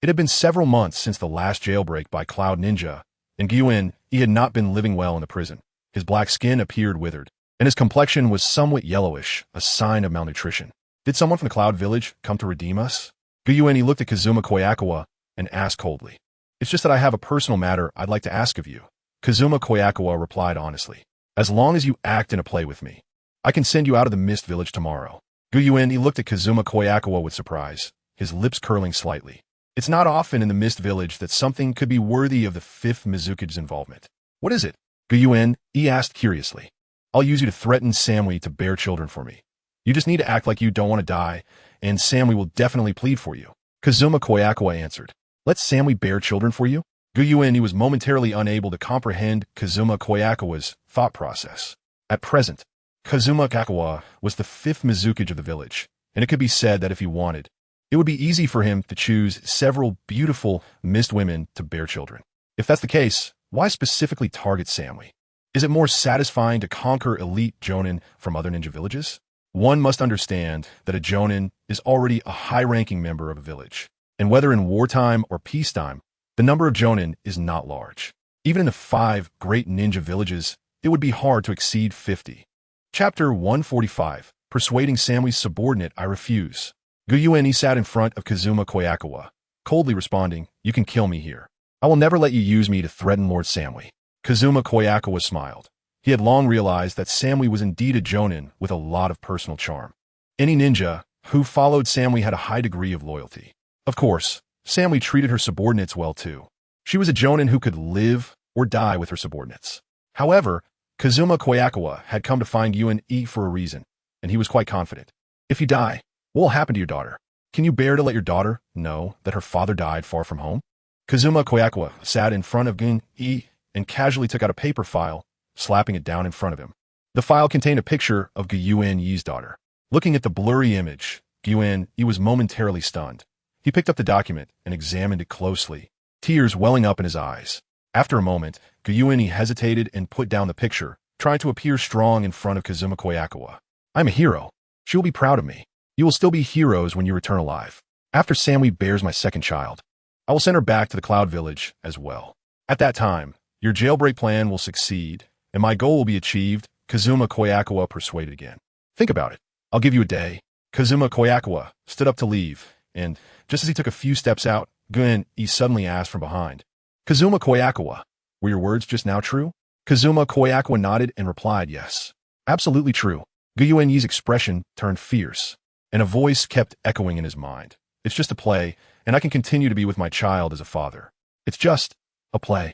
It had been several months since the last jailbreak by Cloud Ninja, and Gyuen-e had not been living well in the prison. His black skin appeared withered, and his complexion was somewhat yellowish, a sign of malnutrition. Did someone from the Cloud Village come to redeem us? Gyuen-e looked at KazumaFaces and asked coldly. It's just that I have a personal matter I'd like to ask of you. KazumaFaces replied honestly. As long as you act in a play with me, I can send you out of the Mist Village tomorrow. Gyuen-e looked at KazumaFaces with surprise, his lips curling slightly. It's not often in the Mist Village that something could be worthy of the 5th Mizukage's involvement. What is it? Gyuen-e asked curiously. I'll use you to threaten Samui to bear children for me. You just need to act like you don't want to die, and Samui will definitely plead for you. KazumaFaces answered. Let Samui bear children for you? Gyuen-e was momentarily unable to comprehend KazumaFaces' thought process. At present, KazumaFaces was the 5th Mizukage of the village, and it could be said that if he wanted, it would be easy for him to choose several beautiful mist women to bear children. If that's the case, why specifically target Samui? Is it more satisfying to conquer elite jonin from other ninja villages? One must understand that a jonin is already a high-ranking member of a village, and whether in wartime or peacetime, the number of jonin is not large. Even in the 5 great ninja villages, it would be hard to exceed 50. Chapter 145, Persuading Samui's Subordinate I Refuse. Gyuen-e sat in front of KazumaFaces, coldly responding, You can kill me here. I will never let you use me to threaten Lord Samui. KazumaFaces smiled. He had long realized that Samui was indeed a jonin with a lot of personal charm. Any ninja who followed Samui had a high degree of loyalty. Of course, Samui treated her subordinates well too. She was a jonin who could live or die with her subordinates. However, KazumaFaces had come to find Gyuen-e for a reason, and he was quite confident. If you die, what will happen to your daughter? Can you bear to let your daughter know that her father died far from home? KazumaFaces sat in front of Gyuen-e and casually took out a paper file, slapping it down in front of him. The file contained a picture of Gyuen-e's daughter. Looking at the blurry image, Gyuen-e was momentarily stunned. He picked up the document and examined it closely, tears welling up in his eyes. After a moment, Gyuen-e hesitated and put down the picture, trying to appear strong in front of KazumaFaces. I'm a hero. She will be proud of me. You will still be heroes when you return alive. After Samui bears my second child, I will send her back to the Cloud Village as well. At that time, your jailbreak plan will succeed, and my goal will be achieved, KazumaFaces persuaded again. Think about it. I'll give you a day. KazumaFaces stood up to leave, and just as he took a few steps out, Gyuen-e suddenly asked from behind, KazumaFaces, were your words just now true? KazumaFaces nodded and replied yes. Absolutely true. Gyuen-e's expression turned fierce, and a voice kept echoing in his mind. It's just a play, and I can continue to be with my child as a father. It's just a play.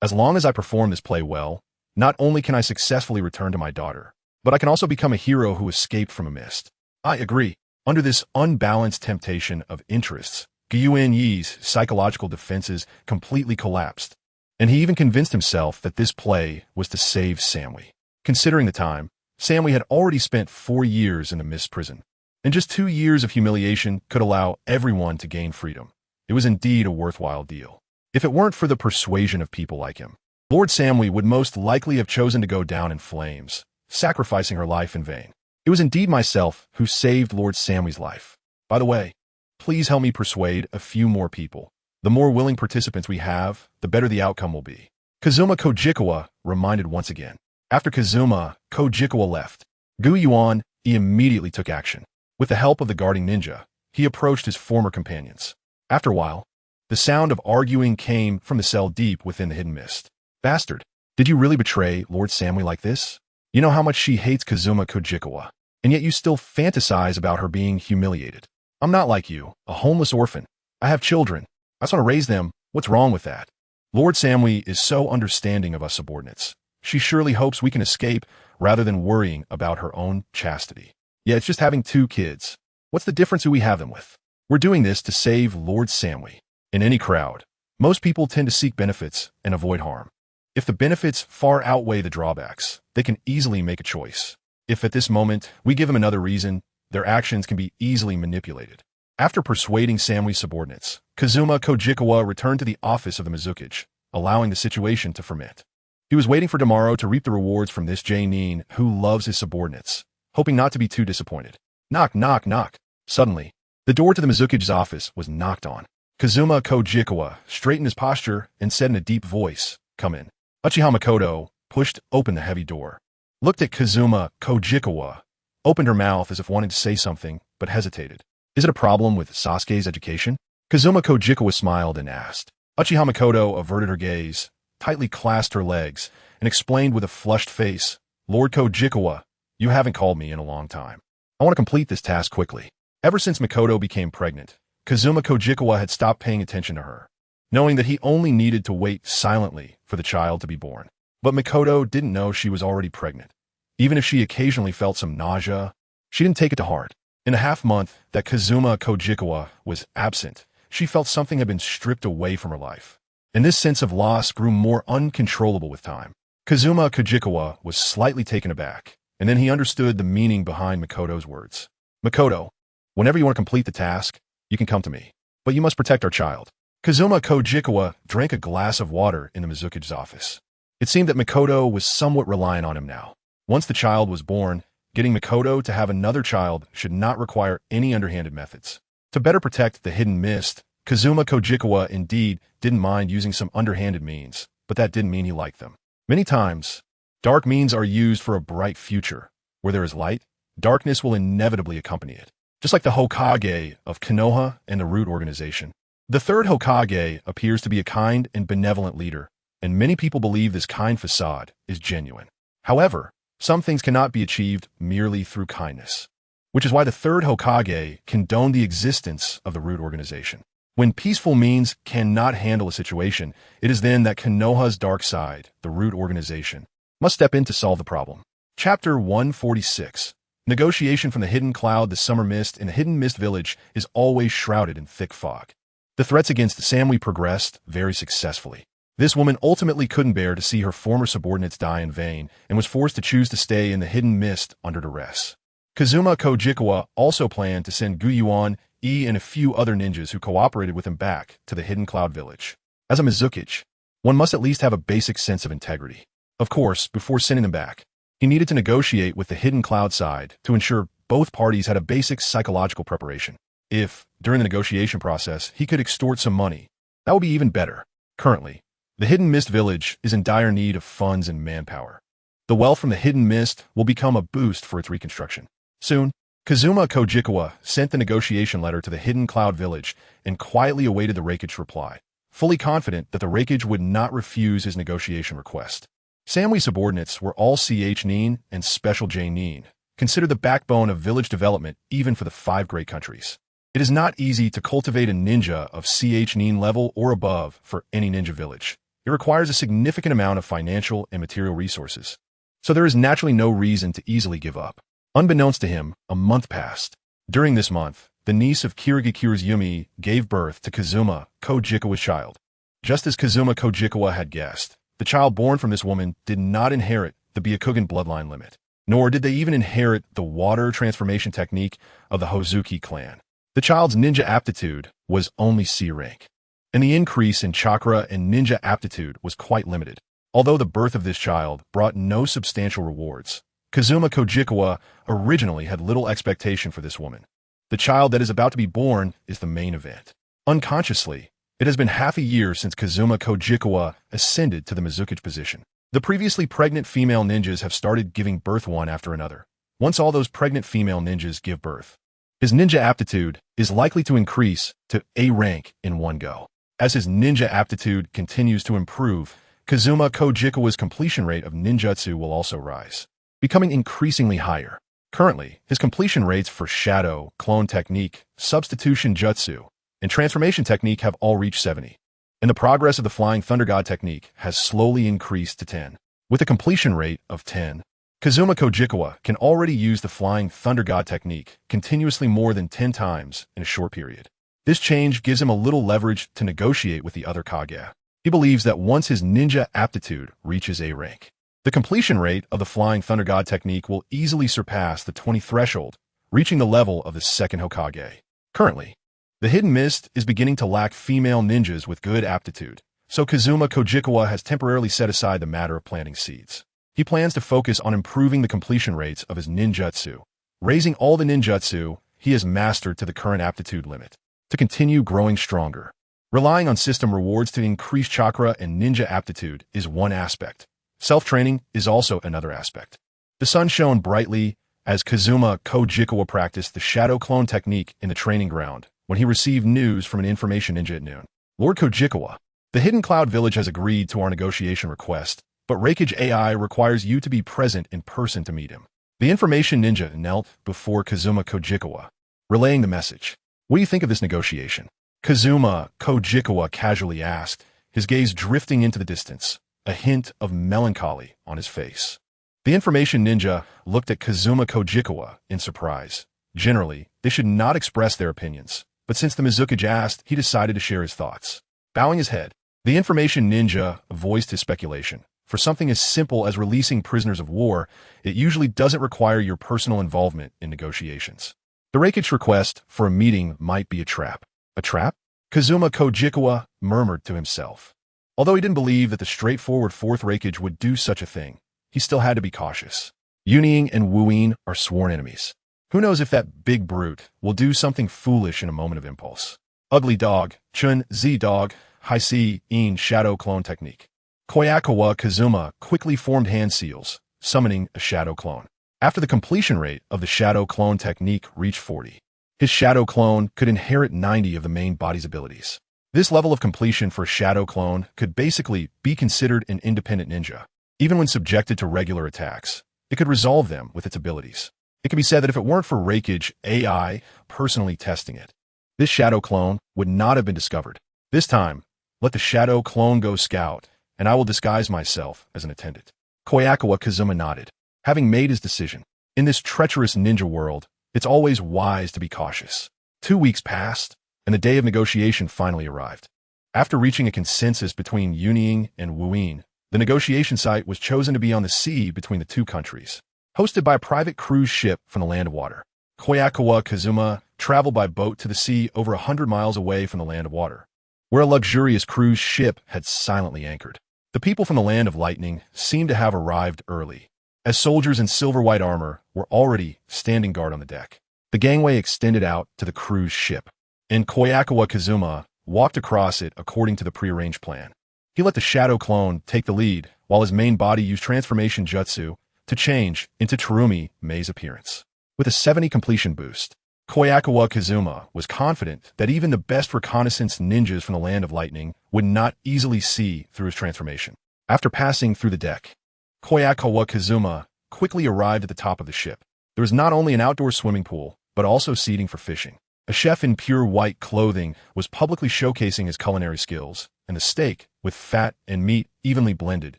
As long as I perform this play well, not only can I successfully return to my daughter, but I can also become a hero who escaped from a mist. I agree. Under this unbalanced temptation of interests, Gyuen-e's psychological defenses completely collapsed, and he even convinced himself that this play was to save Samui. Considering the time, Samui had already spent 4 years in the mist prison, and just 2 years of humiliation could allow everyone to gain freedom. It was indeed a worthwhile deal. If it weren't for the persuasion of people like him, Lord Samui would most likely have chosen to go down in flames, sacrificing her life in vain. It was indeed myself who saved Lord Samui's life. By the way, please help me persuade a few more people. The more willing participants we have, the better the outcome will be. KazumaFaces reminded once again. After KazumaFaces left, Gyuen-e immediately took action. With the help of the guarding ninja, he approached his former companions. After a while, the sound of arguing came from the cell deep within the hidden mist. Bastard, did you really betray Lord Samui like this? You know how much she hates KazumaFaces, and yet you still fantasize about her being humiliated. I'm not like you, a homeless orphan. I have children. I just want to raise them. What's wrong with that? Lord Samui is so understanding of us subordinates. She surely hopes we can escape rather than worrying about her own chastity. Yeah, it's just having 2 kids. What's the difference who we have them with? We're doing this to save Lord Samui. In any crowd, most people tend to seek benefits and avoid harm. If the benefits far outweigh the drawbacks, they can easily make a choice. If at this moment we give them another reason, their actions can be easily manipulated. After persuading Samui's subordinates, Kazuma Kojikawa returned to the office of the Mizukage, allowing the situation to ferment. He was waiting for tomorrow to reap the rewards from this Nin who loves his subordinates, hoping not to be too disappointed. Knock, knock, knock. Suddenly, the door to the Mizukage's office was knocked on. Kazuma Kojikawa straightened his posture and said in a deep voice, "Come in." Uchiha Makoto pushed open the heavy door, looked at Kazuma Kojikawa, opened her mouth as if wanting to say something, but hesitated. "Is it a problem with Sasuke's education?" Kazuma Kojikawa smiled and asked. Uchiha Makoto averted her gaze, tightly clasped her legs, and explained with a flushed face, "Lord Kojikawa, you haven't called me in a long time. I want to complete this task quickly." Ever since Makoto became pregnant, Kazuma Kojikawa had stopped paying attention to her, knowing that he only needed to wait silently for the child to be born. But Makoto didn't know she was already pregnant. Even if she occasionally felt some nausea, she didn't take it to heart. In the half-month that Kazuma Kojikawa was absent, she felt something had been stripped away from her life. And this sense of loss grew more uncontrollable with time. Kazuma Kojikawa was slightly taken aback, and then he understood the meaning behind Makoto's words. "Makoto, whenever you want to complete the task, you can come to me. But you must protect our child." Kazuma Kojikawa drank a glass of water in the Mizukage's office. It seemed that Makoto was somewhat reliant on him now. Once the child was born, getting Makoto to have another child should not require any underhanded methods. To better protect the hidden mist, Kazuma Kojikawa indeed didn't mind using some underhanded means, but that didn't mean he liked them. Many times, dark means are used for a bright future. Where there is light, darkness will inevitably accompany it. Just like the Hokage of Konoha and the Root Organization. The third Hokage appears to be a kind and benevolent leader, and many people believe this kind facade is genuine. However, some things cannot be achieved merely through kindness, which is why the third Hokage condoned the existence of the Root Organization. When peaceful means cannot handle a situation, it is then that Konoha's dark side, the Root Organization, must step in to solve the problem. Chapter 146. Negotiation from the hidden cloud. The summer mist in the hidden mist village is always shrouded in thick fog. The threats against Samui progressed very successfully. This woman ultimately couldn't bear to see her former subordinates die in vain and was forced to choose to stay in the hidden mist under duress. Kazuma Kojikawa also planned to send Guyuan, and a few other ninjas who cooperated with him back to the hidden cloud village. As a Mizukage, one must at least have a basic sense of integrity. Of course, before sending them back, he needed to negotiate with the hidden cloud side to ensure both parties had a basic psychological preparation. If, during the negotiation process, he could extort some money, that would be even better. Currently, the Hidden Mist Village is in dire need of funds and manpower. The wealth from the Hidden Mist will become a boost for its reconstruction. Soon, Kazuma Kojikawa sent the negotiation letter to the Hidden Cloud Village and quietly awaited the Raikage reply, fully confident that the Raikage would not refuse his negotiation request. Samui's subordinates were all CH Nin and Special J Nin, considered the backbone of village development even for the 5 great countries. It is not easy to cultivate a ninja of CH Nin level or above for any ninja village. It requires a significant amount of financial and material resources. So there is naturally no reason to easily give up. Unbeknownst to him, a month passed. During this month, the niece of Kirigakura's Yumi gave birth to Kazuma Kojikawa's child. Just as Kazuma Kojikawa had guessed, the child born from this woman did not inherit the Byakugan bloodline limit, nor did they even inherit the water transformation technique of the Hozuki clan. The child's ninja aptitude was only C rank, and the increase in chakra and ninja aptitude was quite limited. Although the birth of this child brought no substantial rewards, Kazuma Kojikawa originally had little expectation for this woman. The child that is about to be born is the main event. Unconsciously, it has been half a year since Kazuma Kojikawa ascended to the Mizukage position. The previously pregnant female ninjas have started giving birth one after another. Once all those pregnant female ninjas give birth, his ninja aptitude is likely to increase to A rank in one go. As his ninja aptitude continues to improve, Kazuma Kojikawa's completion rate of ninjutsu will also rise, becoming increasingly higher. Currently, his completion rates for Shadow, Clone Technique, Substitution Jutsu, and Transformation Technique have all reached 70, and the progress of the Flying Thunder God Technique has slowly increased to 10. With a completion rate of 10, Kazuma Kojikawa can already use the Flying Thunder God Technique continuously more than 10 times in a short period. This change gives him a little leverage to negotiate with the other Kage. He believes that once his ninja aptitude reaches A rank, the completion rate of the Flying Thunder God Technique will easily surpass the 20 threshold, reaching the level of the second Hokage. Currently, The Hidden Mist is beginning to lack female ninjas with good aptitude, so Kazuma Kojikawa has temporarily set aside the matter of planting seeds. He plans to focus on improving the completion rates of his ninjutsu, raising all the ninjutsu he has mastered to the current aptitude limit, to continue growing stronger. Relying on system rewards to increase chakra and ninja aptitude is one aspect. Self-training is also another aspect. The sun shone brightly as Kazuma Kojikawa practiced the shadow clone technique in the training ground when he received news from an information ninja at noon. Lord Kojikawa, the Hidden Cloud Village has agreed to our negotiation request, but Reikage AI requires you to be present in person to meet him. The information ninja knelt before Kazuma Kojikawa, relaying the message. What do you think of this negotiation? Kazuma Kojikawa casually asked, his gaze drifting into the distance, a hint of melancholy on his face. The information ninja looked at Kazuma Kojikawa in surprise. Generally, they should not express their opinions, but since the Mizukage asked, he decided to share his thoughts. Bowing his head, the information ninja voiced his speculation. For something as simple as releasing prisoners of war, it usually doesn't require your personal involvement in negotiations. The Reikage request for a meeting might be a trap. A trap? Kazuma Kojikawa murmured to himself. Although he didn't believe that the straightforward fourth Reikage would do such a thing, he still had to be cautious. Yunying and Wuyin are sworn enemies. Who knows if that big brute will do something foolish in a moment of impulse. Ugly Dog, Chun Z Dog, Hai Si In Shadow Clone Technique. Kobayakawa Kazuma quickly formed hand seals, summoning a shadow clone. After the completion rate of the shadow clone technique reached 40, his shadow clone could inherit 90 of the main body's abilities. This level of completion for a shadow clone could basically be considered an independent ninja. Even when subjected to regular attacks, it could resolve them with its abilities. It can be said that if it weren't for Reikage AI personally testing it, this shadow clone would not have been discovered. This time, let the shadow clone go scout, and I will disguise myself as an attendant. Kobayakawa Kazuma nodded, having made his decision. In this treacherous ninja world, it's always wise to be cautious. 2 weeks passed, and the day of negotiation finally arrived. After reaching a consensus between Yunying and Wuyin, the negotiation site was chosen to be on the sea between the two countries. Hosted by a private cruise ship from the land of water, Kobayakawa Kazuma traveled by boat to the sea over 100 miles away from the land of water, where a luxurious cruise ship had silently anchored. The people from the land of lightning seemed to have arrived early, as soldiers in silver-white armor were already standing guard on the deck. The gangway extended out to the cruise ship, and Kobayakawa Kazuma walked across it according to the prearranged plan. He let the shadow clone take the lead, while his main body used transformation jutsu to change into Terumi Mei's appearance. With a 70 completion boost, Kobayakawa Kazuma was confident that even the best reconnaissance ninjas from the land of lightning would not easily see through his transformation. After passing through the deck, Kobayakawa Kazuma quickly arrived at the top of the ship. There was not only an outdoor swimming pool, but also seating for fishing. A chef in pure white clothing was publicly showcasing his culinary skills, and the steak, with fat and meat evenly blended,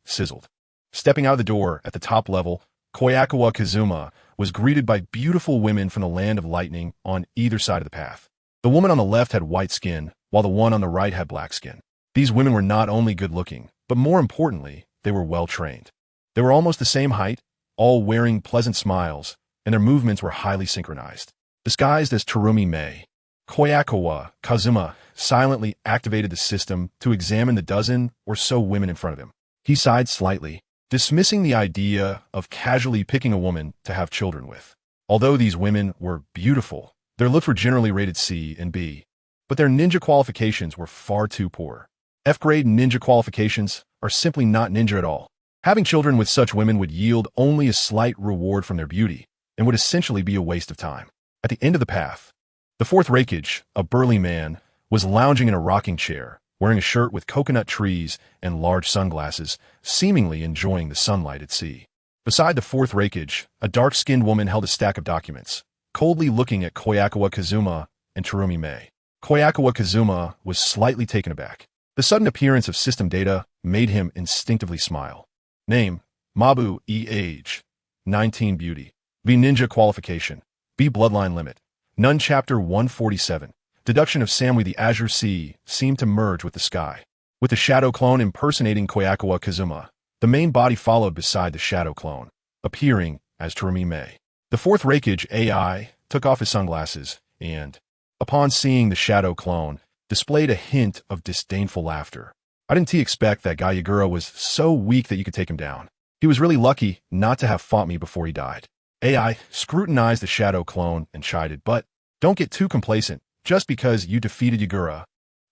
sizzled. Stepping out of the door at the top level, Kobayakawa Kazuma was greeted by beautiful women from the land of lightning on either side of the path. The woman on the left had white skin, while the one on the right had black skin. These women were not only good-looking, but more importantly, they were well-trained. They were almost the same height, all wearing pleasant smiles, and their movements were highly synchronized. Disguised as Terumi Mei, Kobayakawa Kazuma silently activated the system to examine the dozen or so women in front of him. He sighed slightly, dismissing the idea of casually picking a woman to have children with. Although these women were beautiful, their looks were generally rated C and B, but their ninja qualifications were far too poor. F-grade ninja qualifications are simply not ninja at all. Having children with such women would yield only a slight reward from their beauty, and would essentially be a waste of time. At the end of the path, the fourth Reikage, a burly man, was lounging in a rocking chair, wearing a shirt with coconut trees and large sunglasses, seemingly enjoying the sunlight at sea. Beside the fourth Reikage, a dark-skinned woman held a stack of documents, coldly looking at Kobayakawa Kazuma and Terumi Mei. Kobayakawa Kazuma was slightly taken aback. The sudden appearance of system data made him instinctively smile. Name, Mabu E. Age, 19 Beauty. B. Ninja Qualification. B. Bloodline Limit. None Chapter 147. Deduction of Samui. The azure sea seemed to merge with the sky. With the shadow clone impersonating Kobayakawa Kazuma, the main body followed beside the shadow clone, appearing as Terumi Mei. The fourth Reikage AI took off his sunglasses and, upon seeing the shadow clone, displayed a hint of disdainful laughter. I didn't expect that guy Yagura was so weak that you could take him down. He was really lucky not to have fought me before he died. AI scrutinized the shadow clone and chided, but don't get too complacent just because you defeated Yagura.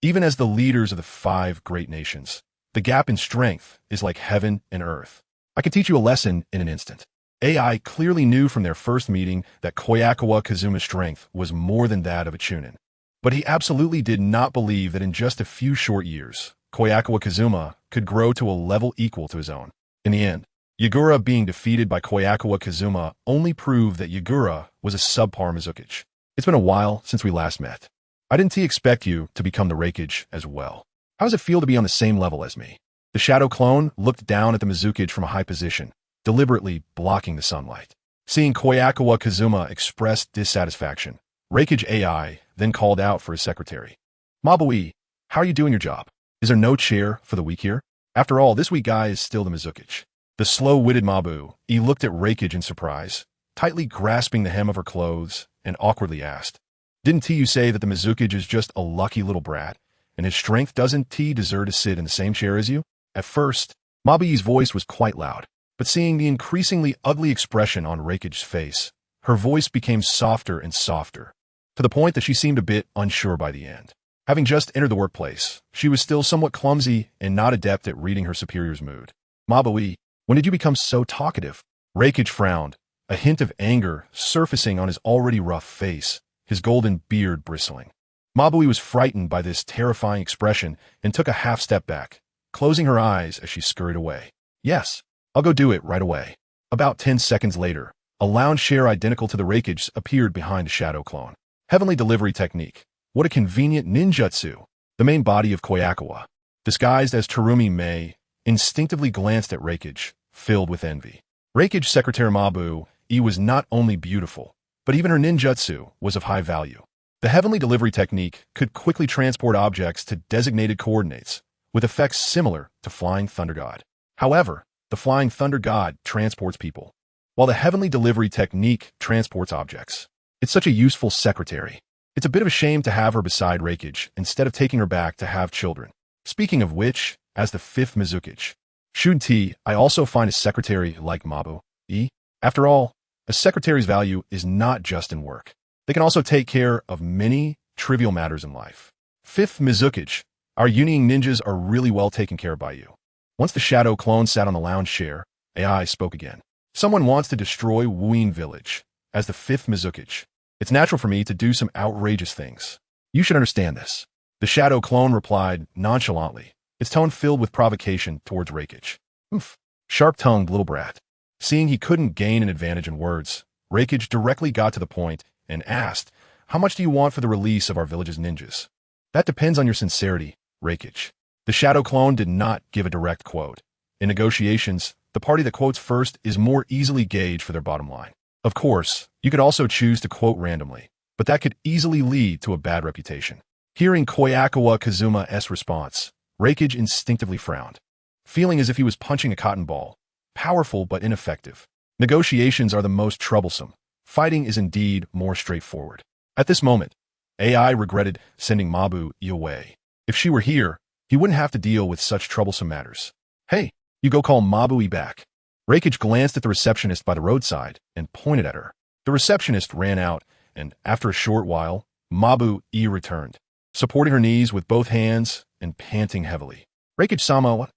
Even as the leaders of the 5 great nations, the gap in strength is like heaven and earth. I could teach you a lesson in an instant. AI clearly knew from their first meeting that Kobayakawa Kazuma's strength was more than that of a Chunin. But he absolutely did not believe that in just a few short years, Kobayakawa Kazuma could grow to a level equal to his own. In the end, Yagura being defeated by Kobayakawa Kazuma only proved that Yagura was a subpar Mizukichi. It's been a while since we last met. I didn't expect you to become the Raikage as well. How does it feel to be on the same level as me? The shadow clone looked down at the Mizukichi from a high position, deliberately blocking the sunlight. Seeing Kobayakawa Kazuma express dissatisfaction, Raikage AI then called out for his secretary. Mabu-e, how are you doing your job? Is there no chair for the weak here? After all, this weak guy is still the Mizukichi. The slow-witted Mabu-e looked at Raikage in surprise, tightly grasping the hem of her clothes, and awkwardly asked, Didn't you say that the Mizukichi is just a lucky little brat, and his strength doesn't deserve to sit in the same chair as you? At first, Mabu-e's voice was quite loud, but seeing the increasingly ugly expression on Raikage's face, her voice became softer and softer, to the point that she seemed a bit unsure by the end. Having just entered the workplace, she was still somewhat clumsy and not adept at reading her superior's mood. Mabu-e, when did you become so talkative? Raikage frowned, a hint of anger surfacing on his already rough face, his golden beard bristling. Mabu-e was frightened by this terrifying expression and took a half step back, closing her eyes as she scurried away. Yes, I'll go do it right away. About 10 seconds later, a lounge chair identical to the Raikage's appeared behind the shadow clone. Heavenly delivery technique. What a convenient ninjutsu. The main body of Kobayakawa, disguised as Terumi Mei, instinctively glanced at Raikage, filled with envy. Raikage's secretary Mabu-e was not only beautiful, but even her ninjutsu was of high value. The heavenly delivery technique could quickly transport objects to designated coordinates, with effects similar to Flying Thunder God. However, the Flying Thunder God transports people, while the heavenly delivery technique transports objects. It's such a useful secretary. It's a bit of a shame to have her beside Raikage instead of taking her back to have children. Speaking of which, as the 5th Mizukichi, shouldn't I also find a secretary like Mabu-e? After all, a secretary's value is not just in work. They can also take care of many trivial matters in life. 5th Mizukichi, our Union ninjas are really well taken care of by you. Once the shadow clone sat on the lounge chair, AI spoke again. Someone wants to destroy Wuin Village. As the 5th Mizukichi, it's natural for me to do some outrageous things. You should understand this. The shadow clone replied nonchalantly, its tone filled with provocation towards Raikage. Oof, sharp-tongued little brat. Seeing he couldn't gain an advantage in words, Raikage directly got to the point and asked, How much do you want for the release of our village's ninjas? That depends on your sincerity, Raikage. The shadow clone did not give a direct quote. In negotiations, the party that quotes first is more easily gauged for their bottom line. Of course, you could also choose to quote randomly, but that could easily lead to a bad reputation. Hearing Kobayakawa Kazuma's response, Raikage instinctively frowned, feeling as if he was punching a cotton ball, powerful but ineffective. Negotiations are the most troublesome. Fighting is indeed more straightforward. At this moment, AI regretted sending Mabu-e away. If she were here, he wouldn't have to deal with such troublesome matters. Hey, you go call Mabu-e back. Raikage glanced at the receptionist by the roadside and pointed at her. The receptionist ran out, and after a short while, Mabu-e returned, supporting her knees with both hands and panting heavily. Raikage-sama, what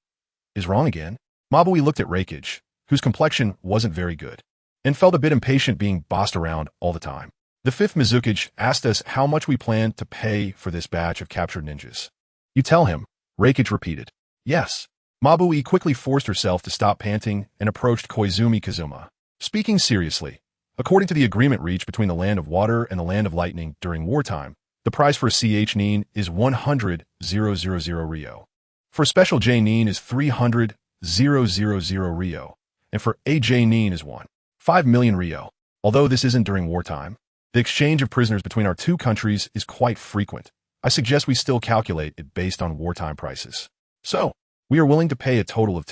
is wrong again? Mabu-e looked at Raikage, whose complexion wasn't very good, and felt a bit impatient being bossed around all the time. The 5th Mizukichi asked us how much we planned to pay for this batch of captured ninjas. You tell him, Raikage repeated. Yes. Mabu-e quickly forced herself to stop panting and approached Koizumi Kazuma. Speaking seriously, according to the agreement reached between the Land of Water and the Land of Lightning during wartime, the price for a CH Nin is 100,000 Ryo. For a special J Nin is 300,000 Ryo, and for a J Nin is 5 million Ryo. Although this isn't during wartime, the exchange of prisoners between our two countries is quite frequent. I suggest we still calculate it based on wartime prices. So, we are willing to pay a total of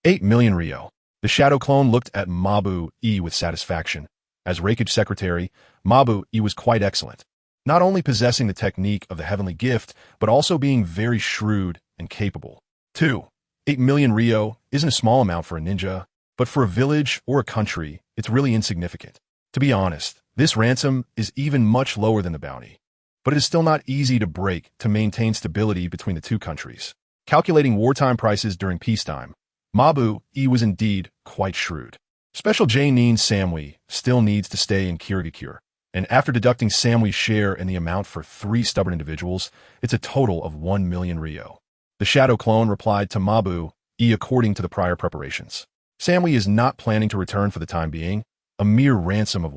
8 million Ryo. The shadow clone looked at Mabu-e with satisfaction. As Raikage secretary, Mabu-e was quite excellent. not only possessing the technique of the heavenly gift, but also being very shrewd and capable. 2. 8 million Ryo isn't a small amount for a ninja, but for a village or a country, it's really insignificant. To be honest, this ransom is even much lower than the bounty. But it is still not easy to break to maintain stability between the two countries. Calculating wartime prices during peacetime, Mabu E was indeed quite shrewd. Special J Nin Samui still needs to stay in Kirigakure, and after deducting Samui's share and the amount for 3 stubborn individuals, it's a total of 1 million Ryo. The shadow clone replied to Mabu E according to the prior preparations. Samui is not planning to return for the time being, a mere ransom of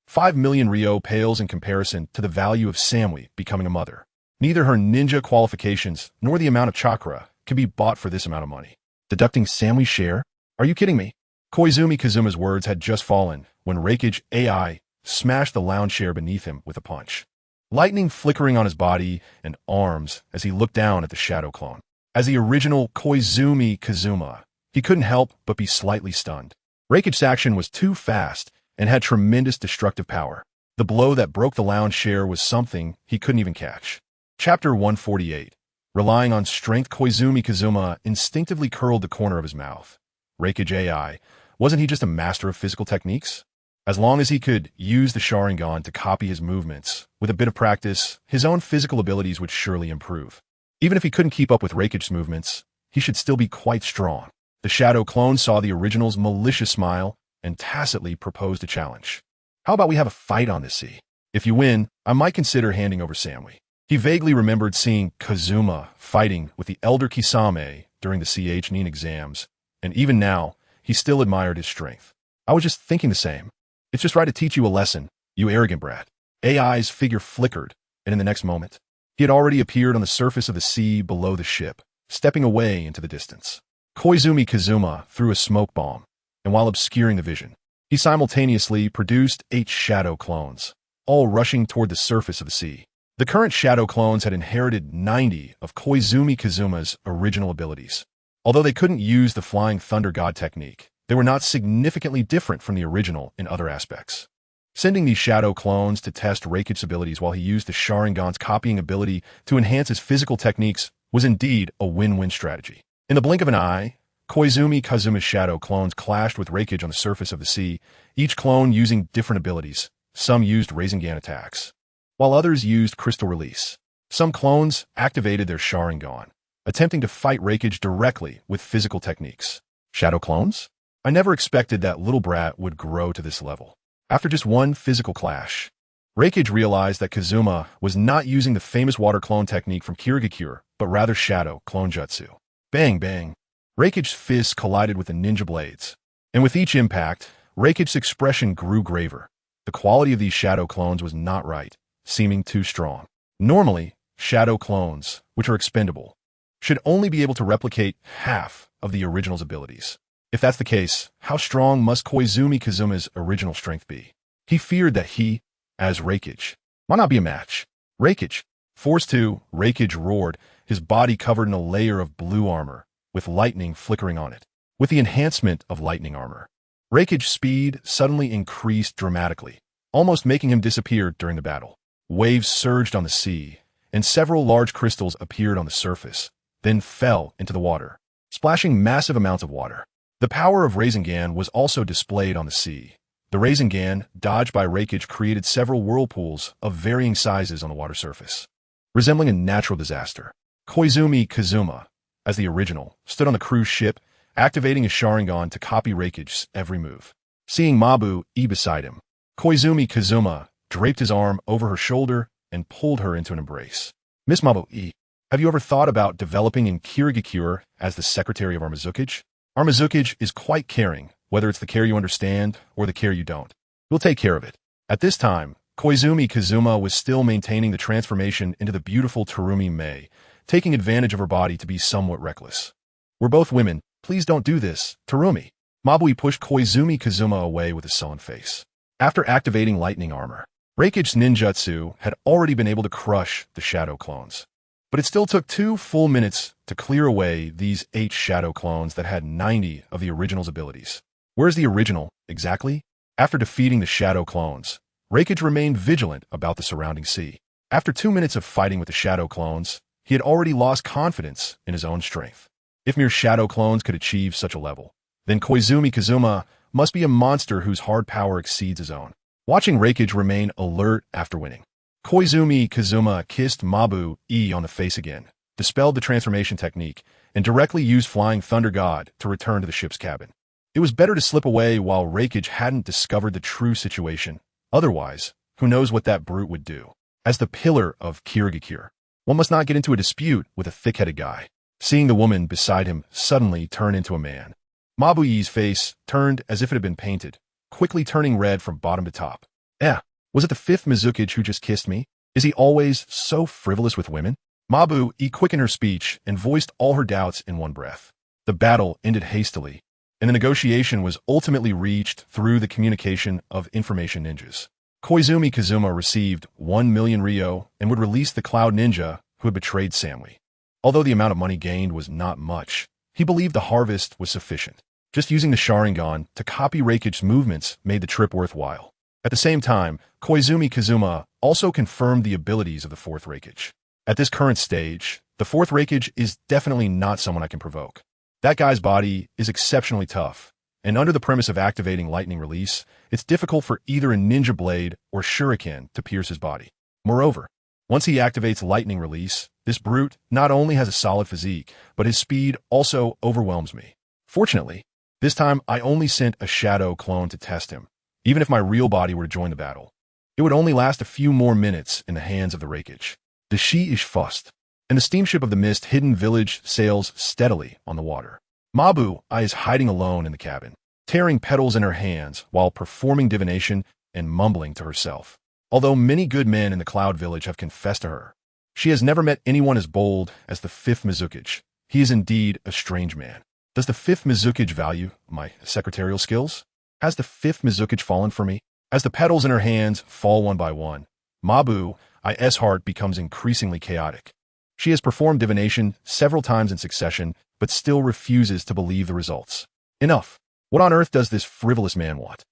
5 million Ryo pales in comparison to the value of Samui becoming a mother. Neither her ninja qualifications nor the amount of chakra can be bought for this amount of money. Deducting Samui's share? Are you kidding me? Koizumi Kazuma's words had just fallen when Reikage AI smashed the lounge chair beneath him with a punch. Lightning flickering on his body and arms as he looked down at the shadow clone. As the original Koizumi Kazuma, he couldn't help but be slightly stunned. Reikage's action was too fast and had tremendous destructive power. The blow that broke the lounge chair was something he couldn't even catch. Chapter 148. Relying on strength, Koizumi Kazuma instinctively curled the corner of his mouth. Reikage AI, wasn't he just a master of physical techniques? As long as he could use the Sharingan to copy his movements, with a bit of practice, his own physical abilities would surely improve. Even if he couldn't keep up with Reikage's movements, he should still be quite strong. The shadow clone saw the original's malicious smile and tacitly proposed a challenge. How about we have a fight on this sea? If you win, I might consider handing over Samui. He vaguely remembered seeing Kazuma fighting with the elder Kisame during the CH Nin exams, and even now, he still admired his strength. I was just thinking the same. It's just right to teach you a lesson, you arrogant brat. AI's figure flickered, and in the next moment, he had already appeared on the surface of the sea below the ship, stepping away into the distance. Koizumi Kazuma threw a smoke bomb, and while obscuring the vision, he simultaneously produced 8 shadow clones, all rushing toward the surface of the sea. The current shadow clones had inherited 90 of Koizumi Kazuma's original abilities. Although they couldn't use the Flying Thunder God technique, they were not significantly different from the original in other aspects. Sending these shadow clones to test Reikage's abilities while he used the Sharingan's copying ability to enhance his physical techniques was indeed a win-win strategy. In the blink of an eye, Koizumi Kazuma's shadow clones clashed with Reikage on the surface of the sea, each clone using different abilities. Some used Rasengan attacks, while others used CrystalRelease. Some clones activated their Sharingan, attempting to fight Reikage directly with physical techniques. Shadow clones? I never expected that little brat would grow to this level. After just one physical clash, Reikage realized that Kazuma was not using the famous water clone technique from Kirigakure, but rather shadow clone jutsu. Bang, bang. Reikage's fists collided with the ninja blades, and with each impact, Reikage's expression grew graver. The quality of these shadow clones was not right, seeming too strong. Normally, shadow clones, which are expendable, should only be able to replicate half of the original's abilities. If that's the case, how strong must Koizumi Kazuma's original strength be? He feared that he, as Reikage, might not be a match. Reikage, forced to, Reikage roared, his body covered in a layer of blue armor, with lightning flickering on it. With the enhancement of lightning armor, Reikage's speed suddenly increased dramatically, almost making him disappear during the battle. Waves surged on the sea, and several large crystals appeared on the surface, then fell into the water, splashing massive amounts of water. The power of Rasengan was also displayed on the sea. The Rasengan, dodged by Reikage, created several whirlpools of varying sizes on the water surface, resembling a natural disaster. Koizumi Kazuma, as the original, stood on the cruise ship, activating his Sharingan to copy Reikage's every move. Seeing Mabu E beside him, Koizumi Kazuma draped his arm over her shoulder and pulled her into an embrace. Miss Mabu E, have you ever thought about developing in Kirigakure as the secretary of our Mizukage? Our Mizukage is quite caring, whether it's the care you understand or the care you don't. We'll take care of it. At this time, Koizumi Kazuma was still maintaining the transformation into the beautiful Terumi Mei, taking advantage of her body to be somewhat reckless. We're both women. Please don't do this, Terumi. Mabui pushed Koizumi Kazuma away with a sullen face. After activating lightning armor, Reikage's ninjutsu had already been able to crush the shadow clones. But it still took 2 full minutes to clear away these 8 shadow clones that had 90 of the original's abilities. Where's the original, exactly? After defeating the shadow clones, Reikage remained vigilant about the surrounding sea. After 2 minutes of fighting with the shadow clones, he had already lost confidence in his own strength. If mere shadow clones could achieve such a level, then Koizumi Kazuma must be a monster whose hard power exceeds his own. Watching Reikage remain alert after winning, Koizumi Kazuma kissed Mabu-e on the face again, dispelled the transformation technique, and directly used Flying Thunder God to return to the ship's cabin. It was better to slip away while Reikage hadn't discovered the true situation. Otherwise, who knows what that brute would do. As the pillar of Kirigakure, one must not get into a dispute with a thick-headed guy. Seeing the woman beside him suddenly turn into a man, Mabu-e's face turned as if it had been painted, quickly turning red from bottom to top. Was it the fifth Mizukage who just kissed me? Is he always so frivolous with women? Mabu-e quickened her speech and voiced all her doubts in one breath. The battle ended hastily, and the negotiation was ultimately reached through the communication of information ninjas. Koizumi Kazuma received 1 million Ryo and would release the Cloud Ninja who had betrayed Samui. Although the amount of money gained was not much, he believed the harvest was sufficient. Just using the Sharingan to copy Reikage's movements made the trip worthwhile. At the same time, Koizumi Kazuma also confirmed the abilities of the fourth Reikage. At this current stage, the fourth Reikage is definitely not someone I can provoke. That guy's body is exceptionally tough, and under the premise of activating Lightning Release, it's difficult for either a Ninja Blade or Shuriken to pierce his body. Moreover, once he activates Lightning Release, this brute not only has a solid physique, but his speed also overwhelms me. Fortunately, this time I only sent a shadow clone to test him. Even if my real body were to join the battle, it would only last a few more minutes in the hands of the Reikage. The Shi is Fust, and the steamship of the Mist Hidden Village sails steadily on the water. Mabu-e is hiding alone in the cabin, tearing petals in her hands while performing divination and mumbling to herself. Although many good men in the Cloud Village have confessed to her, she has never met anyone as bold as the fifth Mizukage. He is indeed a strange man. Does the fifth Mizukage value my secretarial skills? Has the fifth Mizukage fallen for me? As the petals in her hands fall one by one, Mabu-e's heart becomes increasingly chaotic. She has performed divination several times in succession, but still refuses to believe the results. Enough. What on earth does this frivolous man want?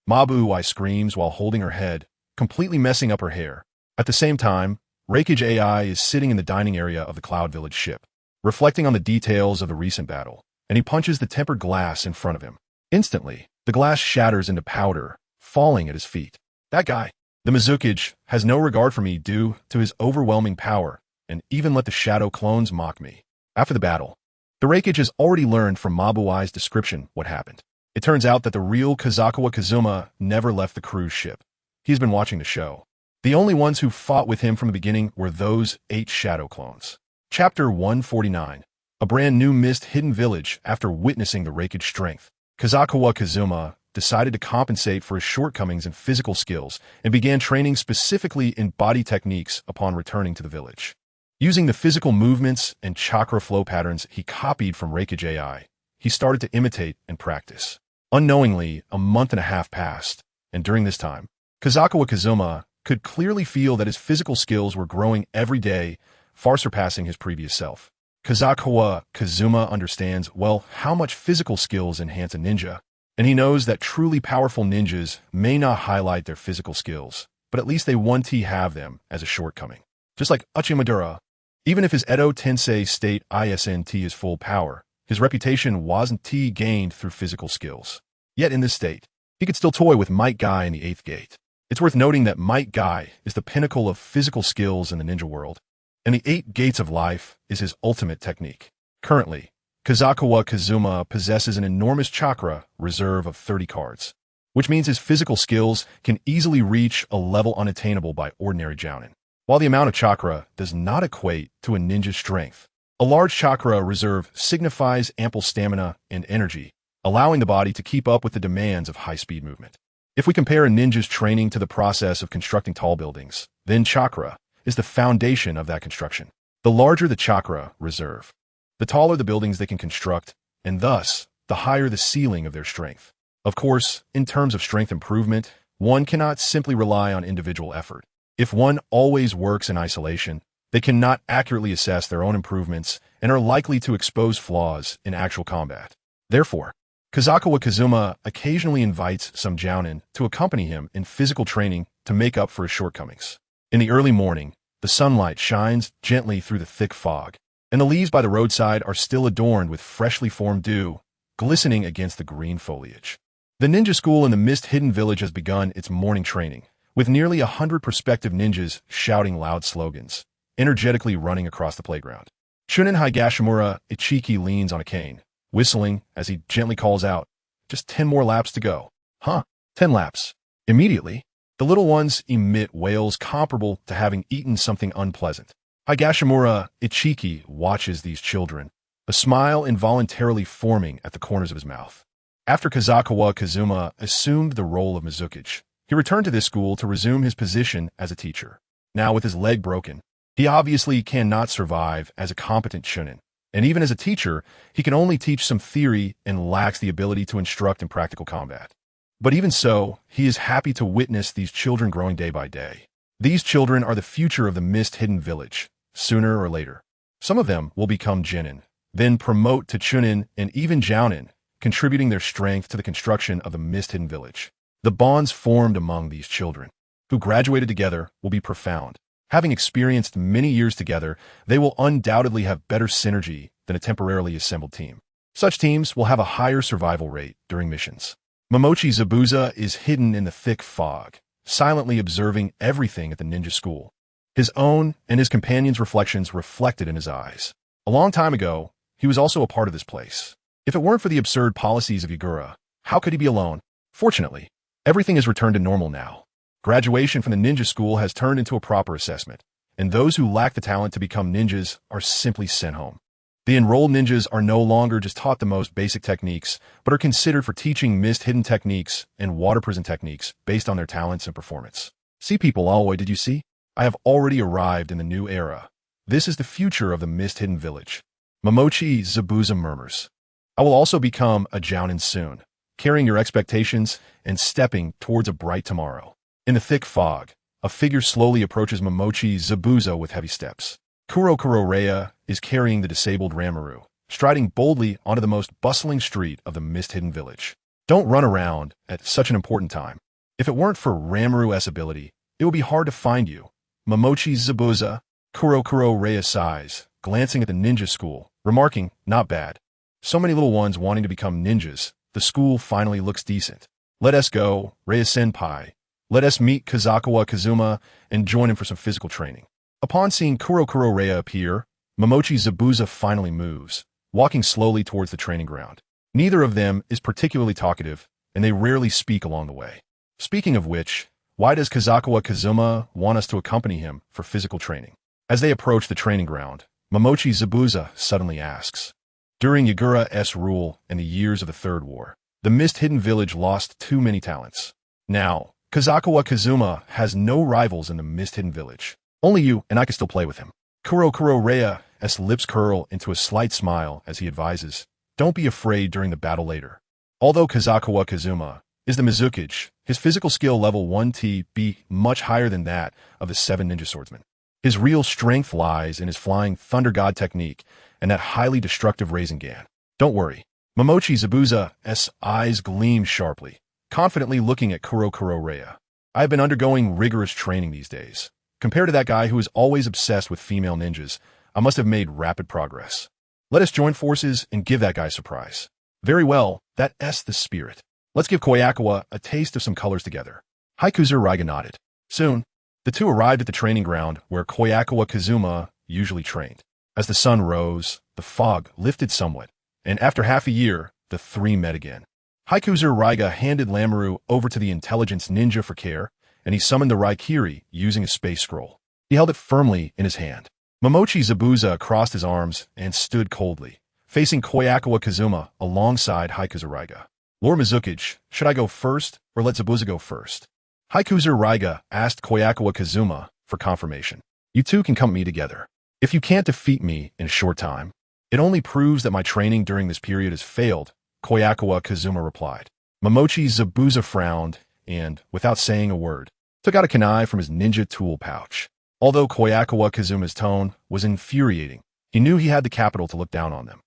Mabu-e screams while holding her head, completely messing up her hair. At the same time, Reikage AI is sitting in the dining area of the Cloud Village ship, reflecting on the details of the recent battle, and he punches the tempered glass in front of him. Instantly, the glass shatters into powder, falling at his feet. That guy, the Mizukage, has no regard for me due to his overwhelming power, and even let the shadow clones mock me. After the battle, the Reikage has already learned from Mabu-e's description what happened. It turns out that the real Kazukawa Kazuma never left the cruise ship. He's been watching the show. The only ones who fought with him from the beginning were those 8 shadow clones. Chapter 149. A brand new Mist Hidden Village. After witnessing the Reikage strength, Kazukawa Kazuma decided to compensate for his shortcomings in physical skills and began training specifically in body techniques upon returning to the village. Using the physical movements and chakra flow patterns he copied from Reikage AI, he started to imitate and practice. Unknowingly, a month and a half passed, and during this time, Kazukawa Kazuma could clearly feel that his physical skills were growing every day, far surpassing his previous self. Kazukawa Kazuma understands well how much physical skills enhance a ninja, and he knows that truly powerful ninjas may not highlight their physical skills, but at least they want to have them as a shortcoming. Just like Uchimadura, even if his Edo Tensei state isn't his full power, his reputation wasn't gained through physical skills. Yet in this state, he could still toy with Might Guy in the 8th gate. It's worth noting that Might Guy is the pinnacle of physical skills in the ninja world, and the 8 gates of life is his ultimate technique. Currently, Kazukawa Kazuma possesses an enormous chakra reserve of 30 cards, which means his physical skills can easily reach a level unattainable by ordinary jounin. While the amount of chakra does not equate to a ninja's strength, a large chakra reserve signifies ample stamina and energy, allowing the body to keep up with the demands of high-speed movement. If we compare a ninja's training to the process of constructing tall buildings, then chakra is the foundation of that construction. The larger the chakra reserve, the taller the buildings they can construct, and thus, the higher the ceiling of their strength. Of course, in terms of strength improvement, one cannot simply rely on individual effort. If one always works in isolation, they cannot accurately assess their own improvements and are likely to expose flaws in actual combat. Therefore, Kazukawa Kazuma occasionally invites some jounin to accompany him in physical training to make up for his shortcomings. In the early morning, the sunlight shines gently through the thick fog, and the leaves by the roadside are still adorned with freshly formed dew, glistening against the green foliage. The ninja school in the mist-hidden village has begun its morning training, with nearly 100 prospective ninjas shouting loud slogans, energetically running across the playground. Chunin Higashimura Ichiki leans on a cane, whistling as he gently calls out, "Just 10 more laps to go." Huh, 10 laps. Immediately, the little ones emit wails comparable to having eaten something unpleasant. Higashimura Ichiki watches these children, a smile involuntarily forming at the corners of his mouth. After Kazukawa Kazuma assumed the role of Mizukichi, he returned to this school to resume his position as a teacher. Now with his leg broken, he obviously cannot survive as a competent chunin, and even as a teacher, he can only teach some theory and lacks the ability to instruct in practical combat. But even so, he is happy to witness these children growing day by day. These children are the future of the mist-hidden village, sooner or later. Some of them will become genin, then promote to chunin and even jounin, contributing their strength to the construction of the mist-hidden village. The bonds formed among these children, who graduated together, will be profound. Having experienced many years together, they will undoubtedly have better synergy than a temporarily assembled team. Such teams will have a higher survival rate during missions. Momochi Zabuza is hidden in the thick fog, silently observing everything at the ninja school. His own and his companions' reflections reflected in his eyes. A long time ago, he was also a part of this place. If it weren't for the absurd policies of Yagura, how could he be alone? Fortunately, everything has returned to normal now. Graduation from the ninja school has turned into a proper assessment, and those who lack the talent to become ninjas are simply sent home. The enrolled ninjas are no longer just taught the most basic techniques, but are considered for teaching mist-hidden techniques and water prison techniques based on their talents and performance. See people, Alloy, did you see? I have already arrived in the new era. This is the future of the mist-hidden village. Momochi Zabuza murmurs. I will also become a jounin soon, carrying your expectations and stepping towards a bright tomorrow. In the thick fog, a figure slowly approaches Momochi Zabuza with heavy steps. Kurokuro Raya is carrying the disabled Ramaru, striding boldly onto the most bustling street of the mist-hidden village. Don't run around at such an important time. If it weren't for Ramaru's ability, it would be hard to find you. Momochi Zabuza, Kurokuro Raya sighs, glancing at the ninja school, remarking, not bad. So many little ones wanting to become ninjas, the school finally looks decent. Let us go, Raya-senpai. Let us meet Kazukawa Kazuma and join him for some physical training. Upon seeing Kurokuro Raya appear, Momochi Zabuza finally moves, walking slowly towards the training ground. Neither of them is particularly talkative, and they rarely speak along the way. Speaking of which, why does Kazukawa Kazuma want us to accompany him for physical training? As they approach the training ground, Momochi Zabuza suddenly asks. During Yagura's rule and the years of the Third War, the mist-hidden village lost too many talents. Now, Kazukawa Kazuma has no rivals in the mist-hidden village. Only you and I can still play with him. Kurokuro Raya's lips curl into a slight smile as he advises, don't be afraid during the battle later. Although Kazukawa Kazuma is the Mizukichi, his physical skill level 1T be much higher than that of the 7 ninja swordsmen. His real strength lies in his flying Thunder God technique and that highly destructive Rasengan. Don't worry. Momochi Zabuza's eyes gleam sharply, confidently looking at Kurokuro Raya. I have been undergoing rigorous training these days. Compared to that guy who is always obsessed with female ninjas, I must have made rapid progress. Let us join forces and give that guy a surprise. Very well, that's the spirit. Let's give Kobayakawa a taste of some colors together. Haikuzer Raiga nodded. Soon, the two arrived at the training ground where Kobayakawa Kazuma usually trained. As the sun rose, the fog lifted somewhat, and after half a year, the three met again. Haikuzer Raiga handed Lamaru over to the intelligence ninja for care, and he summoned the Raikiri using a space scroll. He held it firmly in his hand. Momochi Zabuza crossed his arms and stood coldly, facing Kobayakawa Kazuma alongside Haikuzer Raiga. Lord Mizukichi, should I go first, or let Zabuza go first? Haikuzer Raiga asked Kobayakawa Kazuma for confirmation. You two can come meet together. If you can't defeat me in a short time, it only proves that my training during this period has failed, Kobayakawa Kazuma replied. Momochi Zabuza frowned and, without saying a word, took out a kunai from his ninja tool pouch. Although Kobayakawa Kazuma's tone was infuriating, he knew he had the capital to look down on them.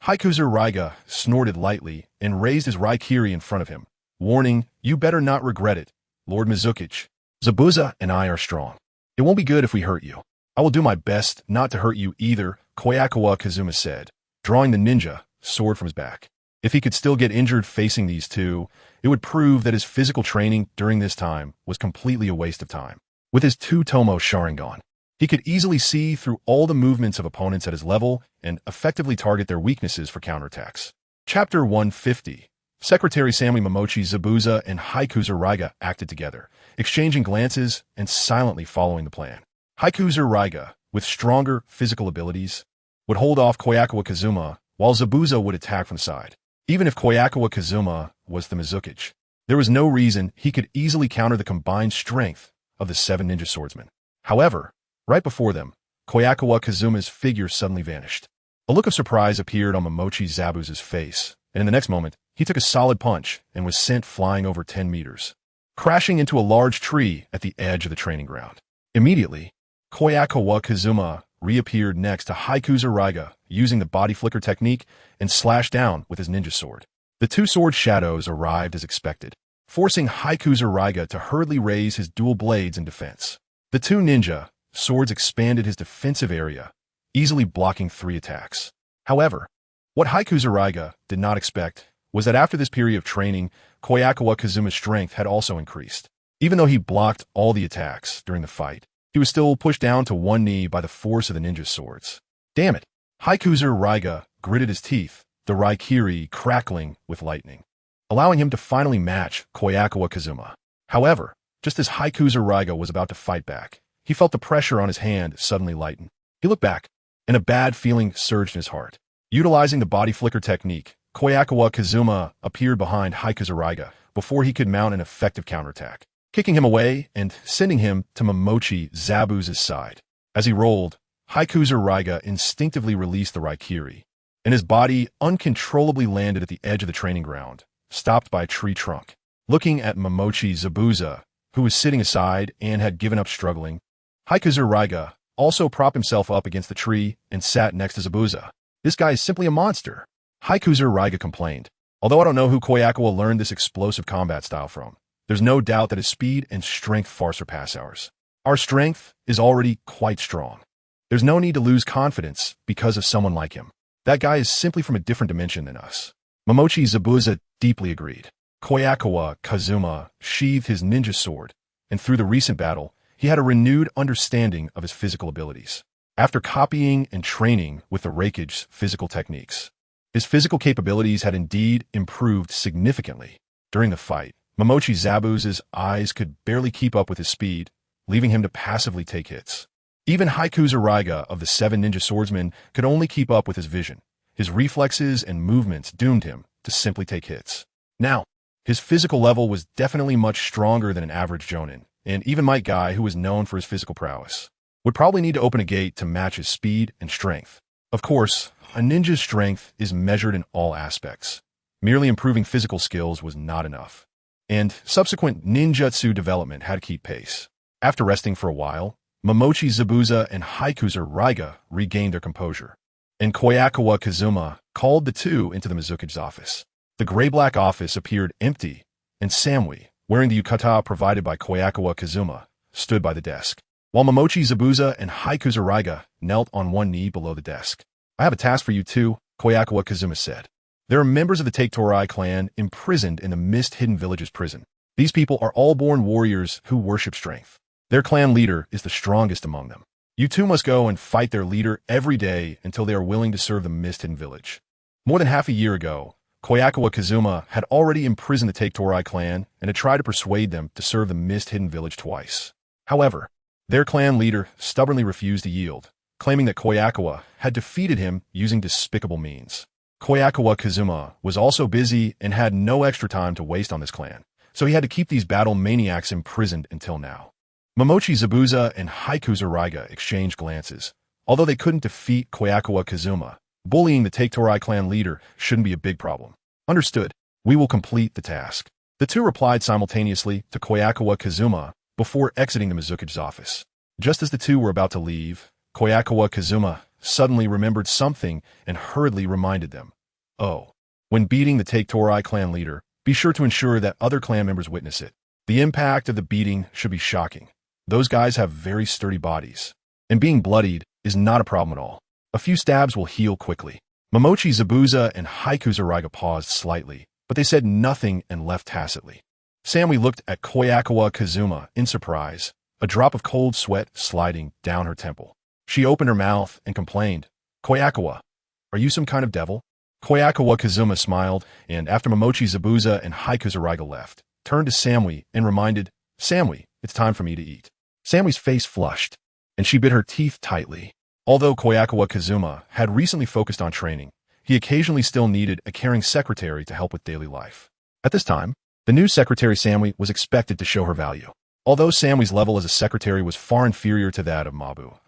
Haikuzu Raiga snorted lightly and raised his Raikiri in front of him, warning, "You better not regret it, Lord Mizukichi. Zabuza and I are strong. It won't be good if we hurt you. I will do my best not to hurt you either," Kobayakawa Kazuma said, drawing the ninja sword from his back. If he could still get injured facing these two, it would prove that his physical training during this time was completely a waste of time. With his two-tomo Sharingan, he could easily see through all the movements of opponents at his level and effectively target their weaknesses for counterattacks. Chapter 150. Secretary Samui Momochi Zabuza and Haikuzu Raiga acted together, exchanging glances and silently following the plan. Haikuzu Raiga, with stronger physical abilities, would hold off Kobayakawa Kazuma, while Zabuza would attack from the side. Even if Kobayakawa Kazuma was the Mizukichi, there was no reason he could easily counter the combined strength of the 7 ninja swordsmen. However, right before them, Kobayakawa Kazuma's figure suddenly vanished. A look of surprise appeared on Momochi Zabuza's face, and in the next moment, he took a solid punch and was sent flying over 10 meters, crashing into a large tree at the edge of the training ground. Immediately, Kobayakawa Kazuma reappeared next to Haikuzu Raiga using the body flicker technique and slashed down with his ninja sword. The two sword shadows arrived as expected, forcing Haikuzu Raiga to hurriedly raise his dual blades in defense. The two ninja swords expanded his defensive area, easily blocking 3 attacks. However, what Haikuzu Raiga did not expect was that after this period of training, Kobayakawa Kazuma's strength had also increased. Even though he blocked all the attacks during the fight, he was still pushed down to one knee by the force of the ninja swords. Damn it! Haikuzu Raiga gritted his teeth, the Raikiri crackling with lightning, allowing him to finally match Kobayakawa Kazuma. However, just as Haikuzu Raiga was about to fight back, he felt the pressure on his hand suddenly lighten. He looked back, and a bad feeling surged in his heart. Utilizing the body flicker technique, Kobayakawa Kazuma appeared behind Haikuzu Raiga before he could mount an effective counterattack, kicking him away and sending him to Momochi Zabuza's side. As he rolled, Haikuzu Raiga instinctively released the Raikiri, and his body uncontrollably landed at the edge of the training ground, stopped by a tree trunk. Looking at Momochi Zabuza, who was sitting aside and had given up struggling, Haikuzu Raiga also propped himself up against the tree and sat next to Zabuza. "This guy is simply a monster," Haikuzu Raiga complained. "Although I don't know who Kobayakawa learned this explosive combat style from, there's no doubt that his speed and strength far surpass ours. Our strength is already quite strong. There's no need to lose confidence because of someone like him. That guy is simply from a different dimension than us." Momochi Zabuza deeply agreed. Kobayakawa Kazuma sheathed his ninja sword, and through the recent battle, he had a renewed understanding of his physical abilities. After copying and training with the Reikige's physical techniques, his physical capabilities had indeed improved significantly. During the fight, Momochi Zabuza's eyes could barely keep up with his speed, leaving him to passively take hits. Even Haikuzu Raiga of the 7 ninja swordsmen could only keep up with his vision. His reflexes and movements doomed him to simply take hits. Now, his physical level was definitely much stronger than an average jonin, and even Might Guy, who was known for his physical prowess, would probably need to open a gate to match his speed and strength. Of course, a ninja's strength is measured in all aspects. Merely improving physical skills was not enough, and subsequent ninjutsu development had to keep pace. After resting for a while, Momochi Zabuza and Haikuzu Raiga regained their composure, and Kobayakawa Kazuma called the two into the Mizukichi's office. The gray-black office appeared empty, and Samui, wearing the yukata provided by Kobayakawa Kazuma, stood by the desk, while Momochi Zabuza and Haikuzu Raiga knelt on one knee below the desk. "I have a task for you too," Kobayakawa Kazuma said. "There are members of the Take-Torai clan imprisoned in the Mist Hidden Village's prison. These people are all born warriors who worship strength. Their clan leader is the strongest among them. You two must go and fight their leader every day until they are willing to serve the Mist Hidden Village." More than half a year ago, Kobayakawa Kazuma had already imprisoned the Take-Torai clan and had tried to persuade them to serve the Mist Hidden Village twice. However, their clan leader stubbornly refused to yield, claiming that Kobayakawa had defeated him using despicable means. Kobayakawa Kazuma was also busy and had no extra time to waste on this clan, so he had to keep these battle maniacs imprisoned until now. Momochi Zabuza and Haikuzu Raiga exchanged glances. Although they couldn't defeat Kobayakawa Kazuma, bullying the Take-Torai clan leader shouldn't be a big problem. "Understood. We will complete the task." The two replied simultaneously to Kobayakawa Kazuma before exiting the Mizukichi's office. Just as the two were about to leave, Kobayakawa Kazuma suddenly remembered something and hurriedly reminded them. Oh. When beating the Take-Torai clan leader, be sure to ensure that other clan members witness it. The impact of the beating should be shocking. Those guys have very sturdy bodies. And being bloodied is not a problem at all. A few stabs will heal quickly. Momochi Zabuza and Haiku Zuraiga paused slightly, but they said nothing and left tacitly. Samui looked at Kobayakawa Kazuma in surprise, a drop of cold sweat sliding down her temple. She opened her mouth and complained, "Kobayakawa, are you some kind of devil?" Kobayakawa Kazuma smiled, and after Momochi Zabuza and Haiku Zuraiga left, turned to Samui and reminded, "Samui, it's time for me to eat." Samui's face flushed, and she bit her teeth tightly. Although Kobayakawa Kazuma had recently focused on training, he occasionally still needed a caring secretary to help with daily life. At this time, the new secretary Samui was expected to show her value. Although Samui's level as a secretary was far inferior to that of Mabu,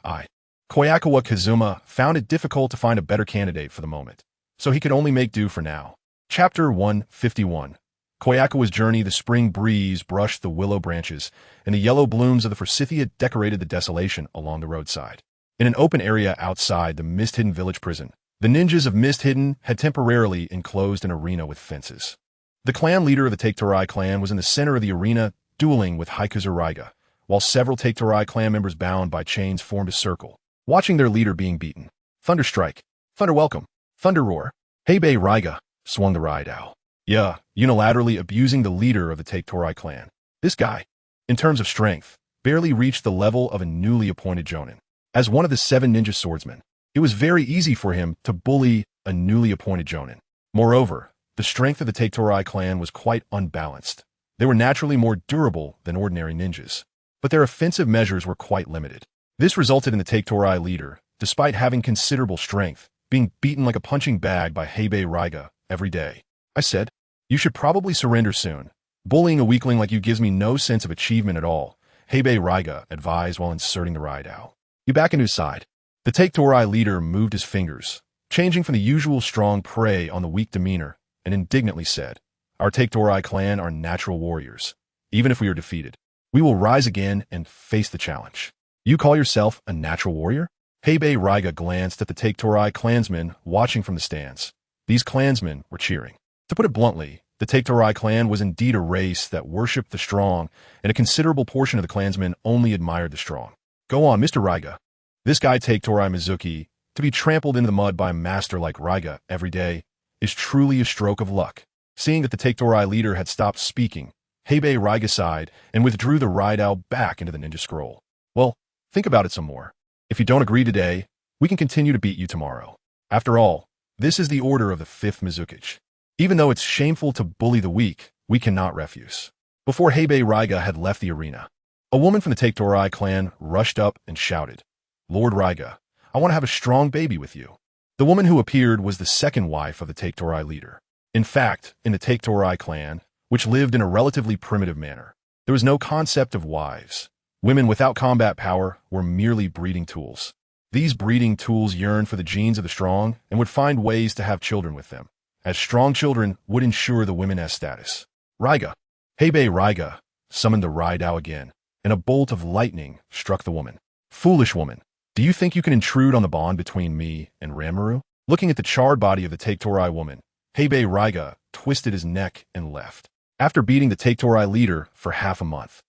Kobayakawa Kazuma found it difficult to find a better candidate for the moment, so he could only make do for now. Chapter 151. Kobayakawa's journey. The spring breeze brushed the willow branches, and the yellow blooms of the forsythia decorated the desolation along the roadside. In an open area outside the Mist-Hidden village prison, the ninjas of Mist-Hidden had temporarily enclosed an arena with fences. The clan leader of the Take-Torai clan was in the center of the arena, dueling with Haiku Zuraiga, while several Take-Torai clan members bound by chains formed a circle, watching their leader being beaten. Thunder Strike, Thunder Welcome, Thunder Roar, Heibei Raiga, swung the Raidao. Yeah, unilaterally abusing the leader of the Take-Torai clan. This guy, in terms of strength, barely reached the level of a newly appointed Jonin. As one of the 7 ninja swordsmen, it was very easy for him to bully a newly appointed Jonin. Moreover, the strength of the Take-Torai clan was quite unbalanced. They were naturally more durable than ordinary ninjas, but their offensive measures were quite limited. This resulted in the Take-Torai leader, despite having considerable strength, being beaten like a punching bag by Heibei Raiga every day. I said, "You should probably surrender soon. Bullying a weakling like you gives me no sense of achievement at all," Heibei Raiga advised while inserting the Raidao. "You back into his side." The Take-Torai leader moved his fingers, changing from the usual strong prey on the weak demeanor, and indignantly said, "Our Take-Torai clan are natural warriors. Even if we are defeated, we will rise again and face the challenge." "You call yourself a natural warrior?" Heibei Raiga glanced at the Take-Torai clansmen watching from the stands. These clansmen were cheering. To put it bluntly, the Take-Torai clan was indeed a race that worshipped the strong, and a considerable portion of the clansmen only admired the strong. "Go on, Mr. Raiga. This guy Take-Torai Mizuki, to be trampled into the mud by a master like Raiga every day, is truly a stroke of luck." Seeing that the Take-Torai leader had stopped speaking, Heibei Raiga sighed and withdrew the Raidao back into the ninja scroll. "Well, think about it some more. If you don't agree today, we can continue to beat you tomorrow. After all, this is the order of the 5th Mizukage. Even though it's shameful to bully the weak, we cannot refuse." Before Heibei Raiga had left the arena, a woman from the Take-Torai clan rushed up and shouted, "Lord Raiga, I want to have a strong baby with you." The woman who appeared was the second wife of the Take-Torai leader. In fact, in the Take-Torai clan, which lived in a relatively primitive manner, there was no concept of wives. Women without combat power were merely breeding tools. These breeding tools yearned for the genes of the strong and would find ways to have children with them, as strong children would ensure the women-s status. Raiga, Heibei Raiga, summoned the Raidao again, and a bolt of lightning struck the woman. "Foolish woman, do you think you can intrude on the bond between me and Ranmaru?" Looking at the charred body of the Take-Torai woman, Heibei Raiga twisted his neck and left. After beating the Take-Torai leader for half a month,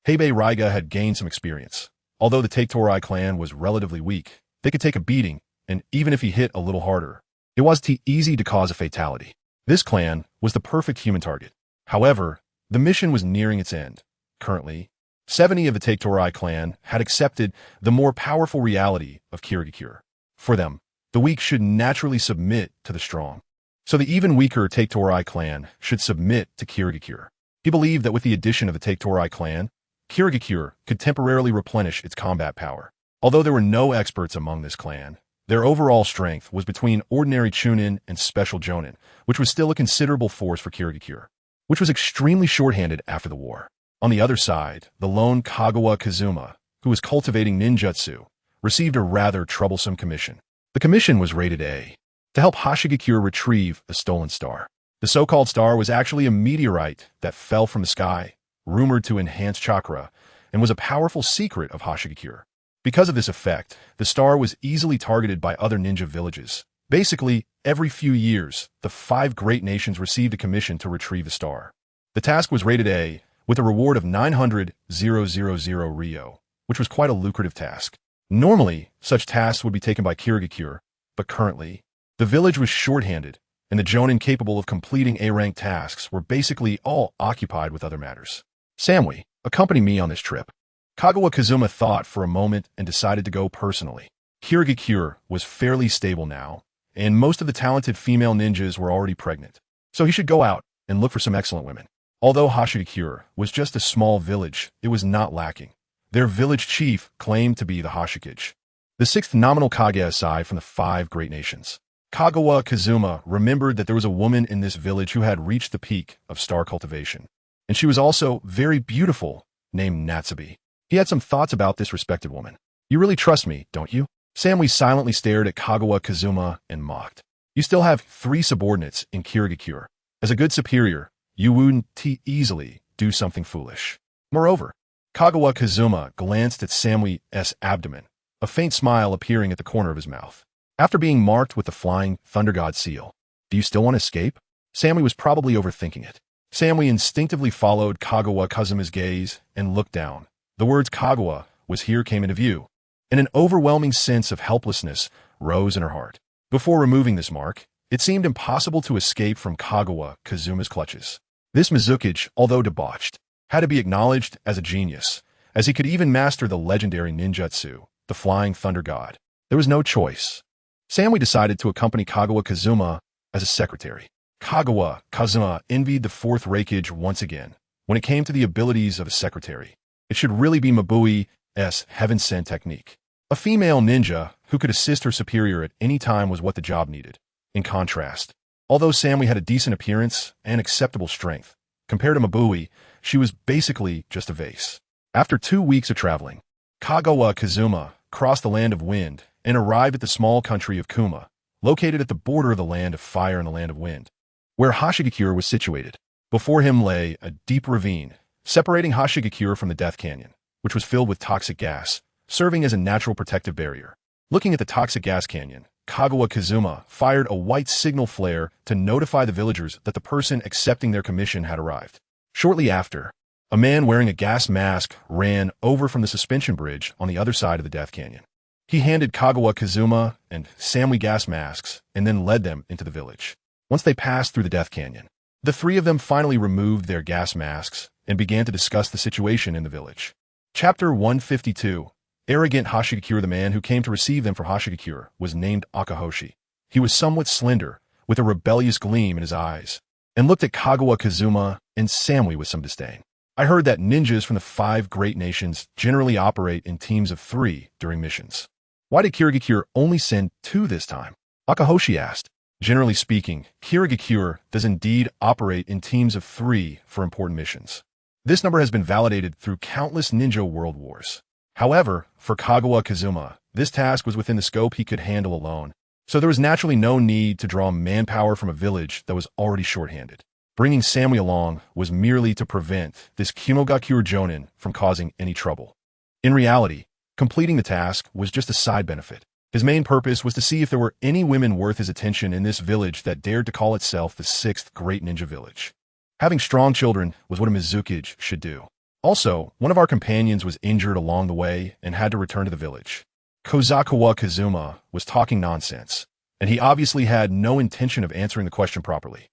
Heibei Raiga had gained some experience. Although the Take-Torai clan was relatively weak, they could take a beating, and even if he hit a little harder, it wasn't easy to cause a fatality. This clan was the perfect human target. However, the mission was nearing its end. Currently, 70 of the Take-Torai clan had accepted the more powerful reality of Kirigakure. For them, the weak should naturally submit to the strong. So the even weaker Take-Torai clan should submit to Kirigakure. He believed that with the addition of the Take-Torai clan, Kirigakure could temporarily replenish its combat power. Although there were no experts among this clan, their overall strength was between ordinary Chunin and special Jonin, which was still a considerable force for Kirigakure, which was extremely shorthanded after the war. On the other side, the lone Kagawa Kazuma, who was cultivating ninjutsu, received a rather troublesome commission. The commission was rated A, to help Hashigakure retrieve a stolen star. The so-called star was actually a meteorite that fell from the sky, rumored to enhance chakra, and was a powerful secret of Hashigakure. Because of this effect, the star was easily targeted by other ninja villages. Basically, every few years, the 5 great nations received a commission to retrieve the star. The task was rated A, with a reward of 900,000 Rio, which was quite a lucrative task. Normally, such tasks would be taken by Kirigakure, but currently, the village was short-handed, and the jonin capable of completing A-rank tasks were basically all occupied with other matters. Samui, accompany me on this trip. Kagawa Kazuma thought for a moment and decided to go personally. Kirigakure was fairly stable now, and most of the talented female ninjas were already pregnant, so he should go out and look for some excellent women. Although Hashigakure was just a small village, it was not lacking. Their village chief claimed to be the Hashikage, the 6th nominal Kage aside from the 5 great nations. Kagawa Kazuma remembered that there was a woman in this village who had reached the peak of star cultivation, and she was also very beautiful, named Natsubi. He had some thoughts about this respected woman. You really trust me, don't you? Samui silently stared at Kagawa Kazuma and mocked. You still have 3 subordinates in Kirigakure. As a good superior, you wouldn't easily do something foolish. Moreover, Kagawa Kazuma glanced at Samui's abdomen, a faint smile appearing at the corner of his mouth. After being marked with the flying Thunder God seal, do you still want to escape? Samui was probably overthinking it. Samui instinctively followed Kagawa Kazuma's gaze and looked down. The words Kagawa was here came into view, and an overwhelming sense of helplessness rose in her heart. Before removing this mark, it seemed impossible to escape from Kagawa Kazuma's clutches. This Mizukage, although debauched, had to be acknowledged as a genius, as he could even master the legendary ninjutsu, the Flying Thunder God. There was no choice. Samui decided to accompany Kagawa Kazuma as a secretary. Kagawa Kazuma envied the 4th Reikage once again. When it came to the abilities of a secretary, it should really be Mabui's heaven-sent technique. A female ninja who could assist her superior at any time was what the job needed. In contrast, although Samui had a decent appearance and acceptable strength, compared to Mabui, she was basically just a vase. After 2 weeks of traveling, Kagawa Kazuma crossed the Land of Wind and arrived at the small country of Kuma, located at the border of the Land of Fire and the Land of Wind, where Hashigakure was situated. Before him lay a deep ravine, separating Hashigakure from the Death Canyon, which was filled with toxic gas, serving as a natural protective barrier. Looking at the toxic gas canyon, Kagawa Kazuma fired a white signal flare to notify the villagers that the person accepting their commission had arrived. Shortly after, a man wearing a gas mask ran over from the suspension bridge on the other side of the Death Canyon. He handed Kagawa Kazuma and Samui gas masks and then led them into the village. Once they passed through the Death Canyon, the 3 of them finally removed their gas masks and began to discuss the situation in the village. Chapter 152. Arrogant Hashigakure. The man who came to receive them for Hashigakure was named Akahoshi. He was somewhat slender, with a rebellious gleam in his eyes, and looked at Kagawa Kazuma and Samui with some disdain. I heard that ninjas from the 5 great nations generally operate in teams of 3 during missions. Why did Kirigakure only send 2 this time? Akahoshi asked. Generally speaking, Kirigakure does indeed operate in teams of 3 for important missions. This number has been validated through countless ninja world wars. However, for Kagawa Kazuma, this task was within the scope he could handle alone, so there was naturally no need to draw manpower from a village that was already short-handed. Bringing Samui along was merely to prevent this Kumogakure Jonin from causing any trouble. In reality, completing the task was just a side benefit. His main purpose was to see if there were any women worth his attention in this village that dared to call itself the 6th Great Ninja Village. Having strong children was what a Mizukage should do. Also, one of our companions was injured along the way and had to return to the village. Kobayakawa Kazuma was talking nonsense, and he obviously had no intention of answering the question properly.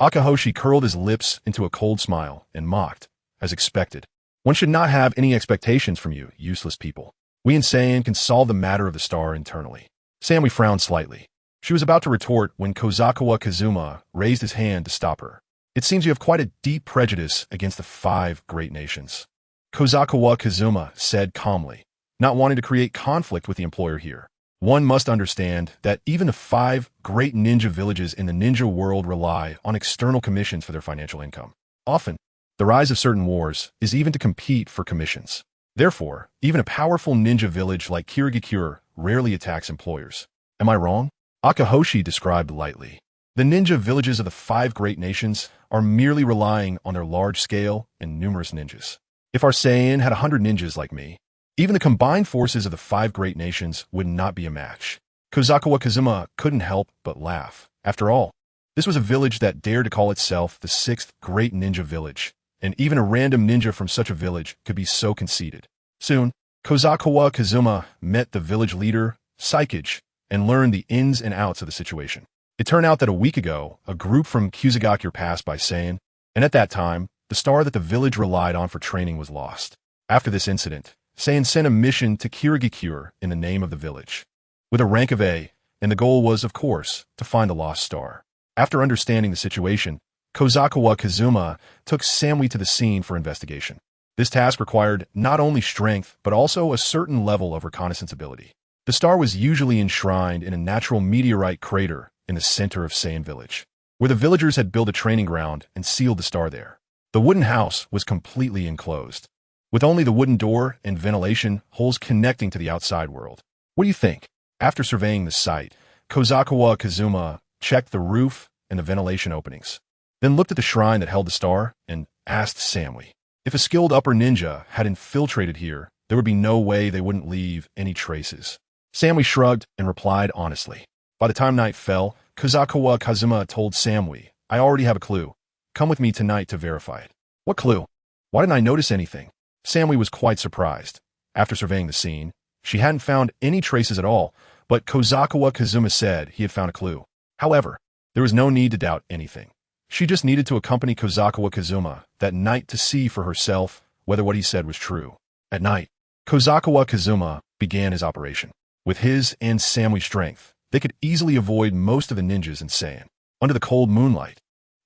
Akahoshi curled his lips into a cold smile and mocked, as expected. One should not have any expectations from you, useless people. We in Saiyan can solve the matter of the star internally. Samui frowned slightly. She was about to retort when Kobayakawa Kazuma raised his hand to stop her. It seems you have quite a deep prejudice against the 5 great nations. Kobayakawa Kazuma said calmly, not wanting to create conflict with the employer here. One must understand that even the 5 great ninja villages in the ninja world rely on external commissions for their financial income. Often, the rise of certain wars is even to compete for commissions. Therefore, even a powerful ninja village like Kirigakure rarely attacks employers. Am I wrong? Akahoshi described lightly. The ninja villages of the 5 great nations are merely relying on their large scale and numerous ninjas. If our Saiyan had 100 ninjas like me, Even the combined forces of the 5 great nations would not be a match. Kozawa Kazuma couldn't help but laugh. After all, this was a village that dared to call itself the 6th great ninja village, and even a random ninja from such a village could be so conceited. Soon, Kozawa Kazuma met the village leader, Saikage, and learned the ins and outs of the situation. It turned out that a week ago, a group from Kusagakure passed by Saiyan, and at that time, the star that the village relied on for training was lost. After this incident, Saiyan sent a mission to Kirigakure in the name of the village, with a rank of A, and the goal was, of course, to find the lost star. After understanding the situation, Kozawa Kazuma took Samui to the scene for investigation. This task required not only strength, but also a certain level of reconnaissance ability. The star was usually enshrined in a natural meteorite crater in the center of Saiyan village, where the villagers had built a training ground and sealed the star there. The wooden house was completely enclosed, with only the wooden door and ventilation holes connecting to the outside world. What do you think? After surveying the site, Kozawa Kazuma checked the roof and the ventilation openings, then looked at the shrine that held the star and asked Samui. If a skilled upper ninja had infiltrated here, there would be no way they wouldn't leave any traces. Samui shrugged and replied honestly. By the time night fell, Kozawa Kazuma told Samui, "I already have a clue. Come with me tonight to verify it." "What clue? Why didn't I notice anything?" Samui was quite surprised. After surveying the scene, she hadn't found any traces at all, but Kozawa Kazuma said he had found a clue. However, there was no need to doubt anything. She just needed to accompany Kozawa Kazuma that night to see for herself whether what he said was true. At night, Kozawa Kazuma began his operation. With his and Samui's strength, they could easily avoid most of the ninjas in Saiyan. Under the cold moonlight,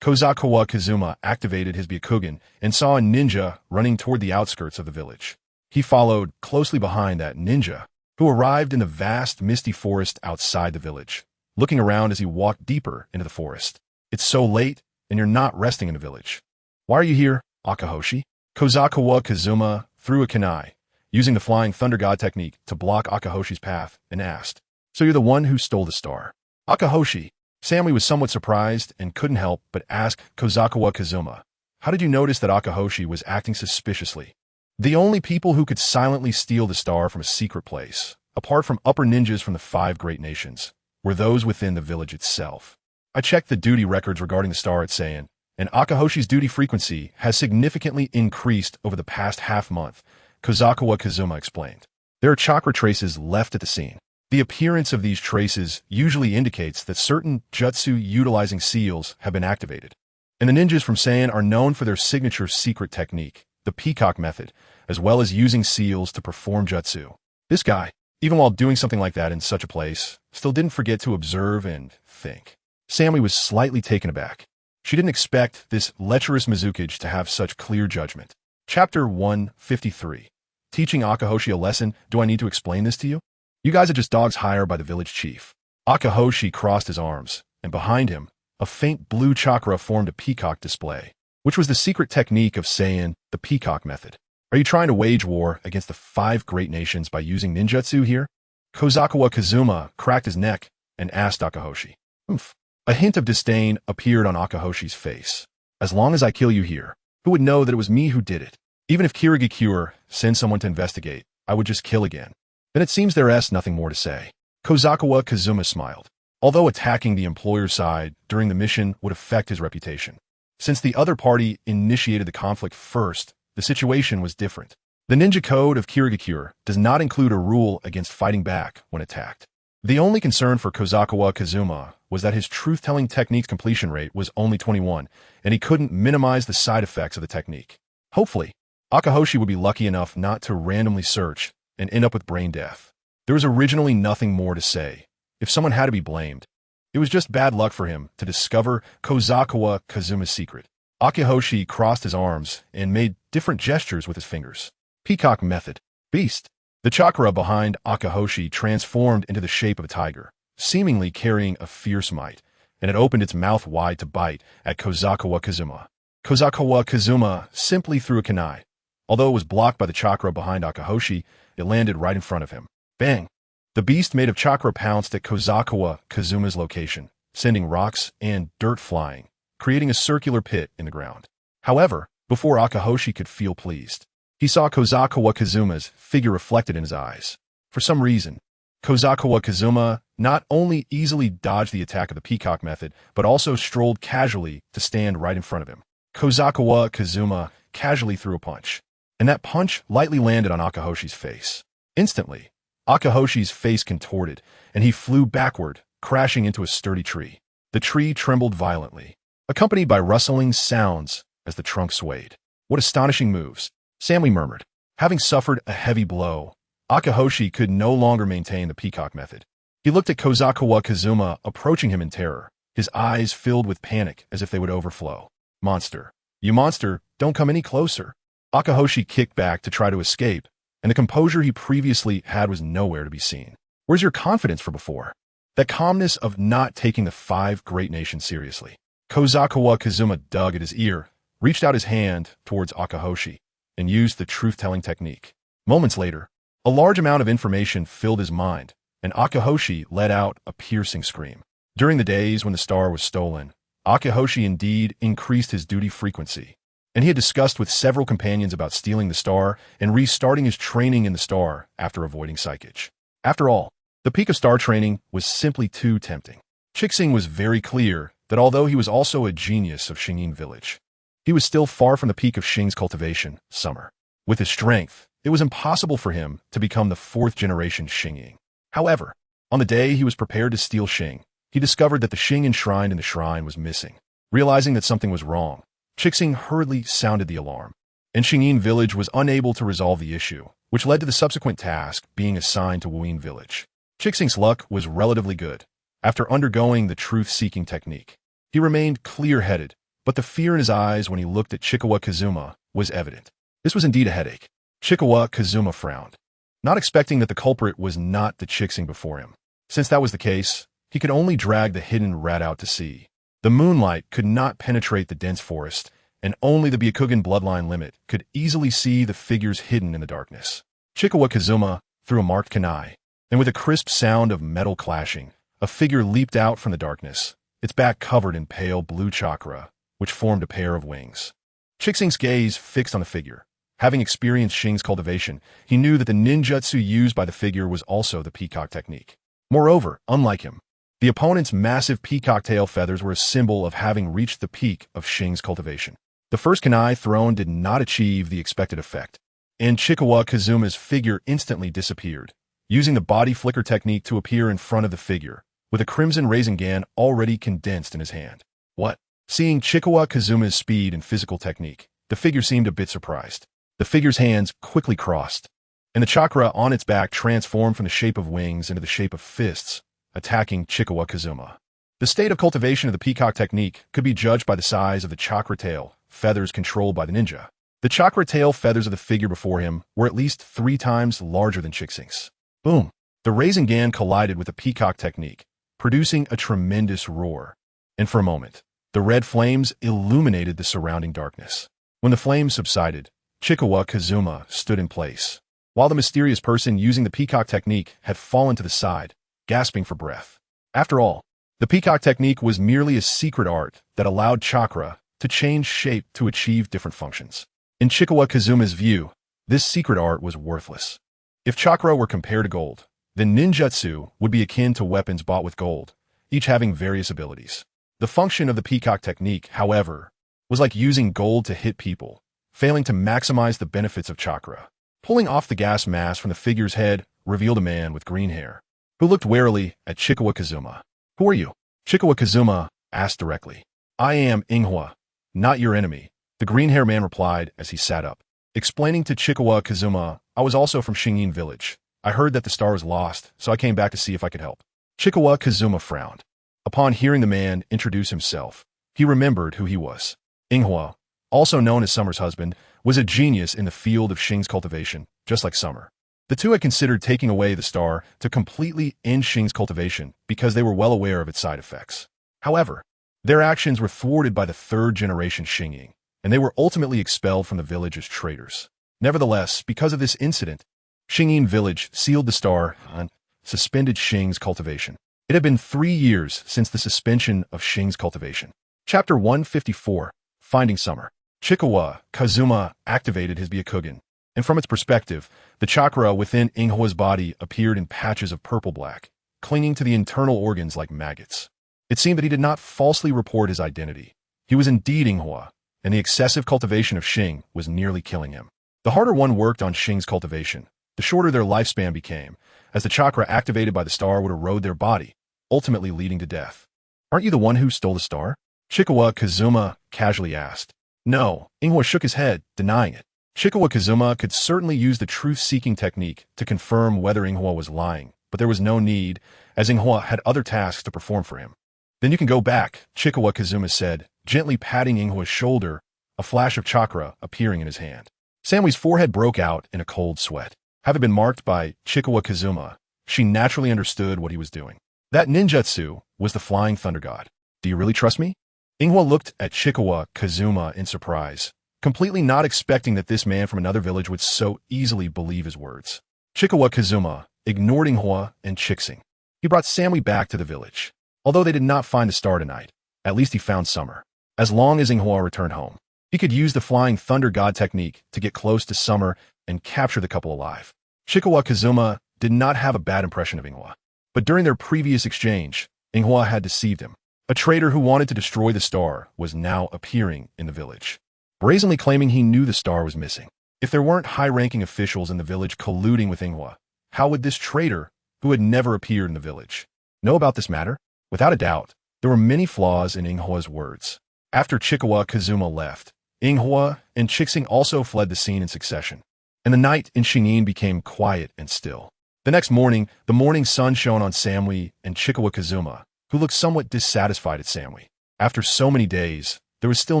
Kozawa Kazuma activated his Byakugan and saw a ninja running toward the outskirts of the village. He followed closely behind that ninja, who arrived in the vast misty forest outside the village, looking around as he walked deeper into the forest. "It's so late, and you're not resting in the village. Why are you here, Akahoshi?" Kozawa Kazuma threw a kunai, using the Flying Thunder God technique to block Akahoshi's path, and asked, "So you're the one who stole the star?" Akahoshi. Samui was somewhat surprised and couldn't help but ask Kozawa Kazuma, "How did you notice that Akahoshi was acting suspiciously?" The only people who could silently steal the star from a secret place, apart from upper ninjas from the 5 great nations, were those within the village itself. "I checked the duty records regarding the star at Saiyan, and Akahoshi's duty frequency has significantly increased over the past half-month," Kozawa Kazuma explained. "There are chakra traces left at the scene. The appearance of these traces usually indicates that certain jutsu-utilizing seals have been activated. And the ninjas from Saiyan are known for their signature secret technique, the peacock method, as well as using seals to perform jutsu. This guy, even while doing something like that in such a place, still didn't forget to observe and think." Samui was slightly taken aback. She didn't expect this lecherous Mizukage to have such clear judgment. Chapter 153. Teaching Akahoshi a lesson. Do I need to explain this to you? You guys are just dogs hired by the village chief. Akahoshi crossed his arms, and behind him, a faint blue chakra formed a peacock display, which was the secret technique of Saiyan, the peacock method. "Are you trying to wage war against the 5 great nations by using ninjutsu here?" Kozawa Kazuma cracked his neck and asked Akahoshi. "Humph." A hint of disdain appeared on Akahoshi's face. "As long as I kill you here, who would know that it was me who did it? Even if Kirigakure sends someone to investigate, I would just kill again. Then it seems there's nothing more to say." Kozawa Kazuma smiled. Although attacking the employer's side during the mission would affect his reputation, since the other party initiated the conflict first, the situation was different. The ninja code of Kirigakure does not include a rule against fighting back when attacked. The only concern for Kozawa Kazuma was that his truth-telling technique's completion rate was only 21, and he couldn't minimize the side effects of the technique. Hopefully, Akahoshi would be lucky enough not to randomly search and end up with brain death. There was originally nothing more to say. If someone had to be blamed, it was just bad luck for him to discover Kozawa Kazuma's secret. Akahoshi crossed his arms and made different gestures with his fingers. Peacock method. Beast. The chakra behind Akahoshi transformed into the shape of a tiger, seemingly carrying a fierce might, and it opened its mouth wide to bite at Kozawa Kazuma. Kozawa Kazuma simply threw a kunai. Although it was blocked by the chakra behind Akahoshi, it landed right in front of him. Bang! The beast made of chakra pounced at Kozawa Kazuma's location, sending rocks and dirt flying, creating a circular pit in the ground. However, before Akahoshi could feel pleased, He saw Kozawa Kazuma's figure reflected in his eyes. For some reason, Kozawa Kazuma not only easily dodged the attack of the peacock method, but also strolled casually to stand right in front of him. Kozawa Kazuma casually threw a punch, and that punch lightly landed on Akahoshi's face. Instantly, Akahoshi's face contorted, and he flew backward, crashing into a sturdy tree. The tree trembled violently, accompanied by rustling sounds as the trunk swayed. What astonishing moves, Sammy murmured. Having suffered a heavy blow, Akahoshi could no longer maintain the peacock method. He looked at Kozawa Kazuma approaching him in terror, his eyes filled with panic as if they would overflow. Monster. You monster, don't come any closer. Akahoshi kicked back to try to escape, and the composure he previously had was nowhere to be seen. Where's your confidence for before? That calmness of not taking the five great nations seriously. Kozawa Kazuma dug at his ear, reached out his hand towards Akahoshi, and used the truth-telling technique. Moments later, a large amount of information filled his mind, and Akahoshi let out a piercing scream. During the days when the star was stolen, Akahoshi indeed increased his duty frequency, and he had discussed with several companions about stealing the star and restarting his training in the star after avoiding psychage. After all, the peak of star training was simply too tempting. Chixing was very clear that although he was also a genius of Xingyin Village, he was still far from the peak of Xing's cultivation, Summer. With his strength, it was impossible for him to become the fourth-generation Xingyin. However, on the day he was prepared to steal Xing, he discovered that the Xing enshrined in the shrine was missing. Realizing that something was wrong, Chixing hurriedly sounded the alarm, and Xingyin Village was unable to resolve the issue, which led to the subsequent task being assigned to Wuyin Village. Chixing's luck was relatively good. After undergoing the truth-seeking technique, he remained clear-headed, but the fear in his eyes when he looked at Chikawa Kazuma was evident. This was indeed a headache. Chikawa Kazuma frowned, not expecting that the culprit was not the Chixing before him. Since that was the case, he could only drag the hidden rat out to sea. The moonlight could not penetrate the dense forest, and only the Byakugan bloodline limit could easily see the figures hidden in the darkness. Chikawa Kazuma threw a marked kunai, and with a crisp sound of metal clashing, a figure leaped out from the darkness, its back covered in pale blue chakra, which formed a pair of wings. Chixing's gaze fixed on the figure. Having experienced Xing's cultivation, he knew that the ninjutsu used by the figure was also the peacock technique. Moreover, unlike him, the opponent's massive peacock tail feathers were a symbol of having reached the peak of Xing's cultivation. The first kunai thrown did not achieve the expected effect, and Chikawa Kazuma's figure instantly disappeared, using the body flicker technique to appear in front of the figure, with a crimson Rasengan already condensed in his hand. What? Seeing Chikawa Kazuma's speed and physical technique, the figure seemed a bit surprised. The figure's hands quickly crossed, and the chakra on its back transformed from the shape of wings into the shape of fists, attacking Chikawa Kazuma. The state of cultivation of the peacock technique could be judged by the size of the chakra tail feathers controlled by the ninja. The chakra tail feathers of the figure before him were at least 3 times larger than Chixing's. Boom! The Rasengan collided with the peacock technique, producing a tremendous roar. And for a moment, the red flames illuminated the surrounding darkness. When the flames subsided, Chikawa Kazuma stood in place, while the mysterious person using the peacock technique had fallen to the side, gasping for breath. After all, the peacock technique was merely a secret art that allowed chakra to change shape to achieve different functions. In Chikawa Kazuma's view, this secret art was worthless. If chakra were compared to gold, then ninjutsu would be akin to weapons bought with gold, each having various abilities. The function of the peacock technique, however, was like using gold to hit people, failing to maximize the benefits of chakra. Pulling off the gas mask from the figure's head revealed a man with green hair, who looked warily at Chikawa Kazuma. Who are you? Chikawa Kazuma asked directly. I am Inghua, not your enemy, the green-haired man replied as he sat up. Explaining to Chikawa Kazuma, I was also from Xingyin Village. I heard that the star was lost, so I came back to see if I could help. Chikawa Kazuma frowned. Upon hearing the man introduce himself, he remembered who he was. Inghua, also known as Summer's husband, was a genius in the field of Xing's cultivation, just like Summer. The two had considered taking away the star to completely end Xing's cultivation because they were well aware of its side effects. However, their actions were thwarted by the third-generation Xingyin, and they were ultimately expelled from the village as traitors. Nevertheless, because of this incident, Xingyin Village sealed the star and suspended Xing's cultivation. It had been 3 years since the suspension of Xing's cultivation. Chapter 154, Finding Summer. Chikawa Kazuma activated his Byakugan, and from its perspective, the chakra within Inghua's body appeared in patches of purple-black, clinging to the internal organs like maggots. It seemed that he did not falsely report his identity. He was indeed Inghua, and the excessive cultivation of Xing was nearly killing him. The harder one worked on Xing's cultivation, the shorter their lifespan became, as the chakra activated by the star would erode their body, ultimately leading to death. "Aren't you the one who stole the star?" Chikawa Kazuma casually asked. No, Inghua shook his head, denying it. Chikawa Kazuma could certainly use the truth-seeking technique to confirm whether Inghua was lying, but there was no need, as Inghua had other tasks to perform for him. "Then you can go back," Chikawa Kazuma said, gently patting Inghua's shoulder, a flash of chakra appearing in his hand. Samui's forehead broke out in a cold sweat. Having been marked by Chikawa Kazuma, she naturally understood what he was doing. That ninjutsu was the Flying Thunder God. "Do you really trust me?" Inghua looked at Chikawa Kazuma in surprise, completely not expecting that this man from another village would so easily believe his words. Chikawa Kazuma ignored Inghua and Chixing. He brought Samui back to the village. Although they did not find the star tonight, at least he found Summer. As long as Inghua returned home, he could use the Flying Thunder God technique to get close to Summer and capture the couple alive. Chikawa Kazuma did not have a bad impression of Inghua, but during their previous exchange, Inghua had deceived him. A traitor who wanted to destroy the star was now appearing in the village, brazenly claiming he knew the star was missing. If there weren't high-ranking officials in the village colluding with Inghua, how would this traitor, who had never appeared in the village, know about this matter? Without a doubt, there were many flaws in Inghua's words. After Chikawa Kazuma left, Inghua and Chixing also fled the scene in succession, and the night in Shingin became quiet and still. The next morning, the morning sun shone on Samui and Chikawa Kazuma, who looked somewhat dissatisfied at Samui. After so many days, there was still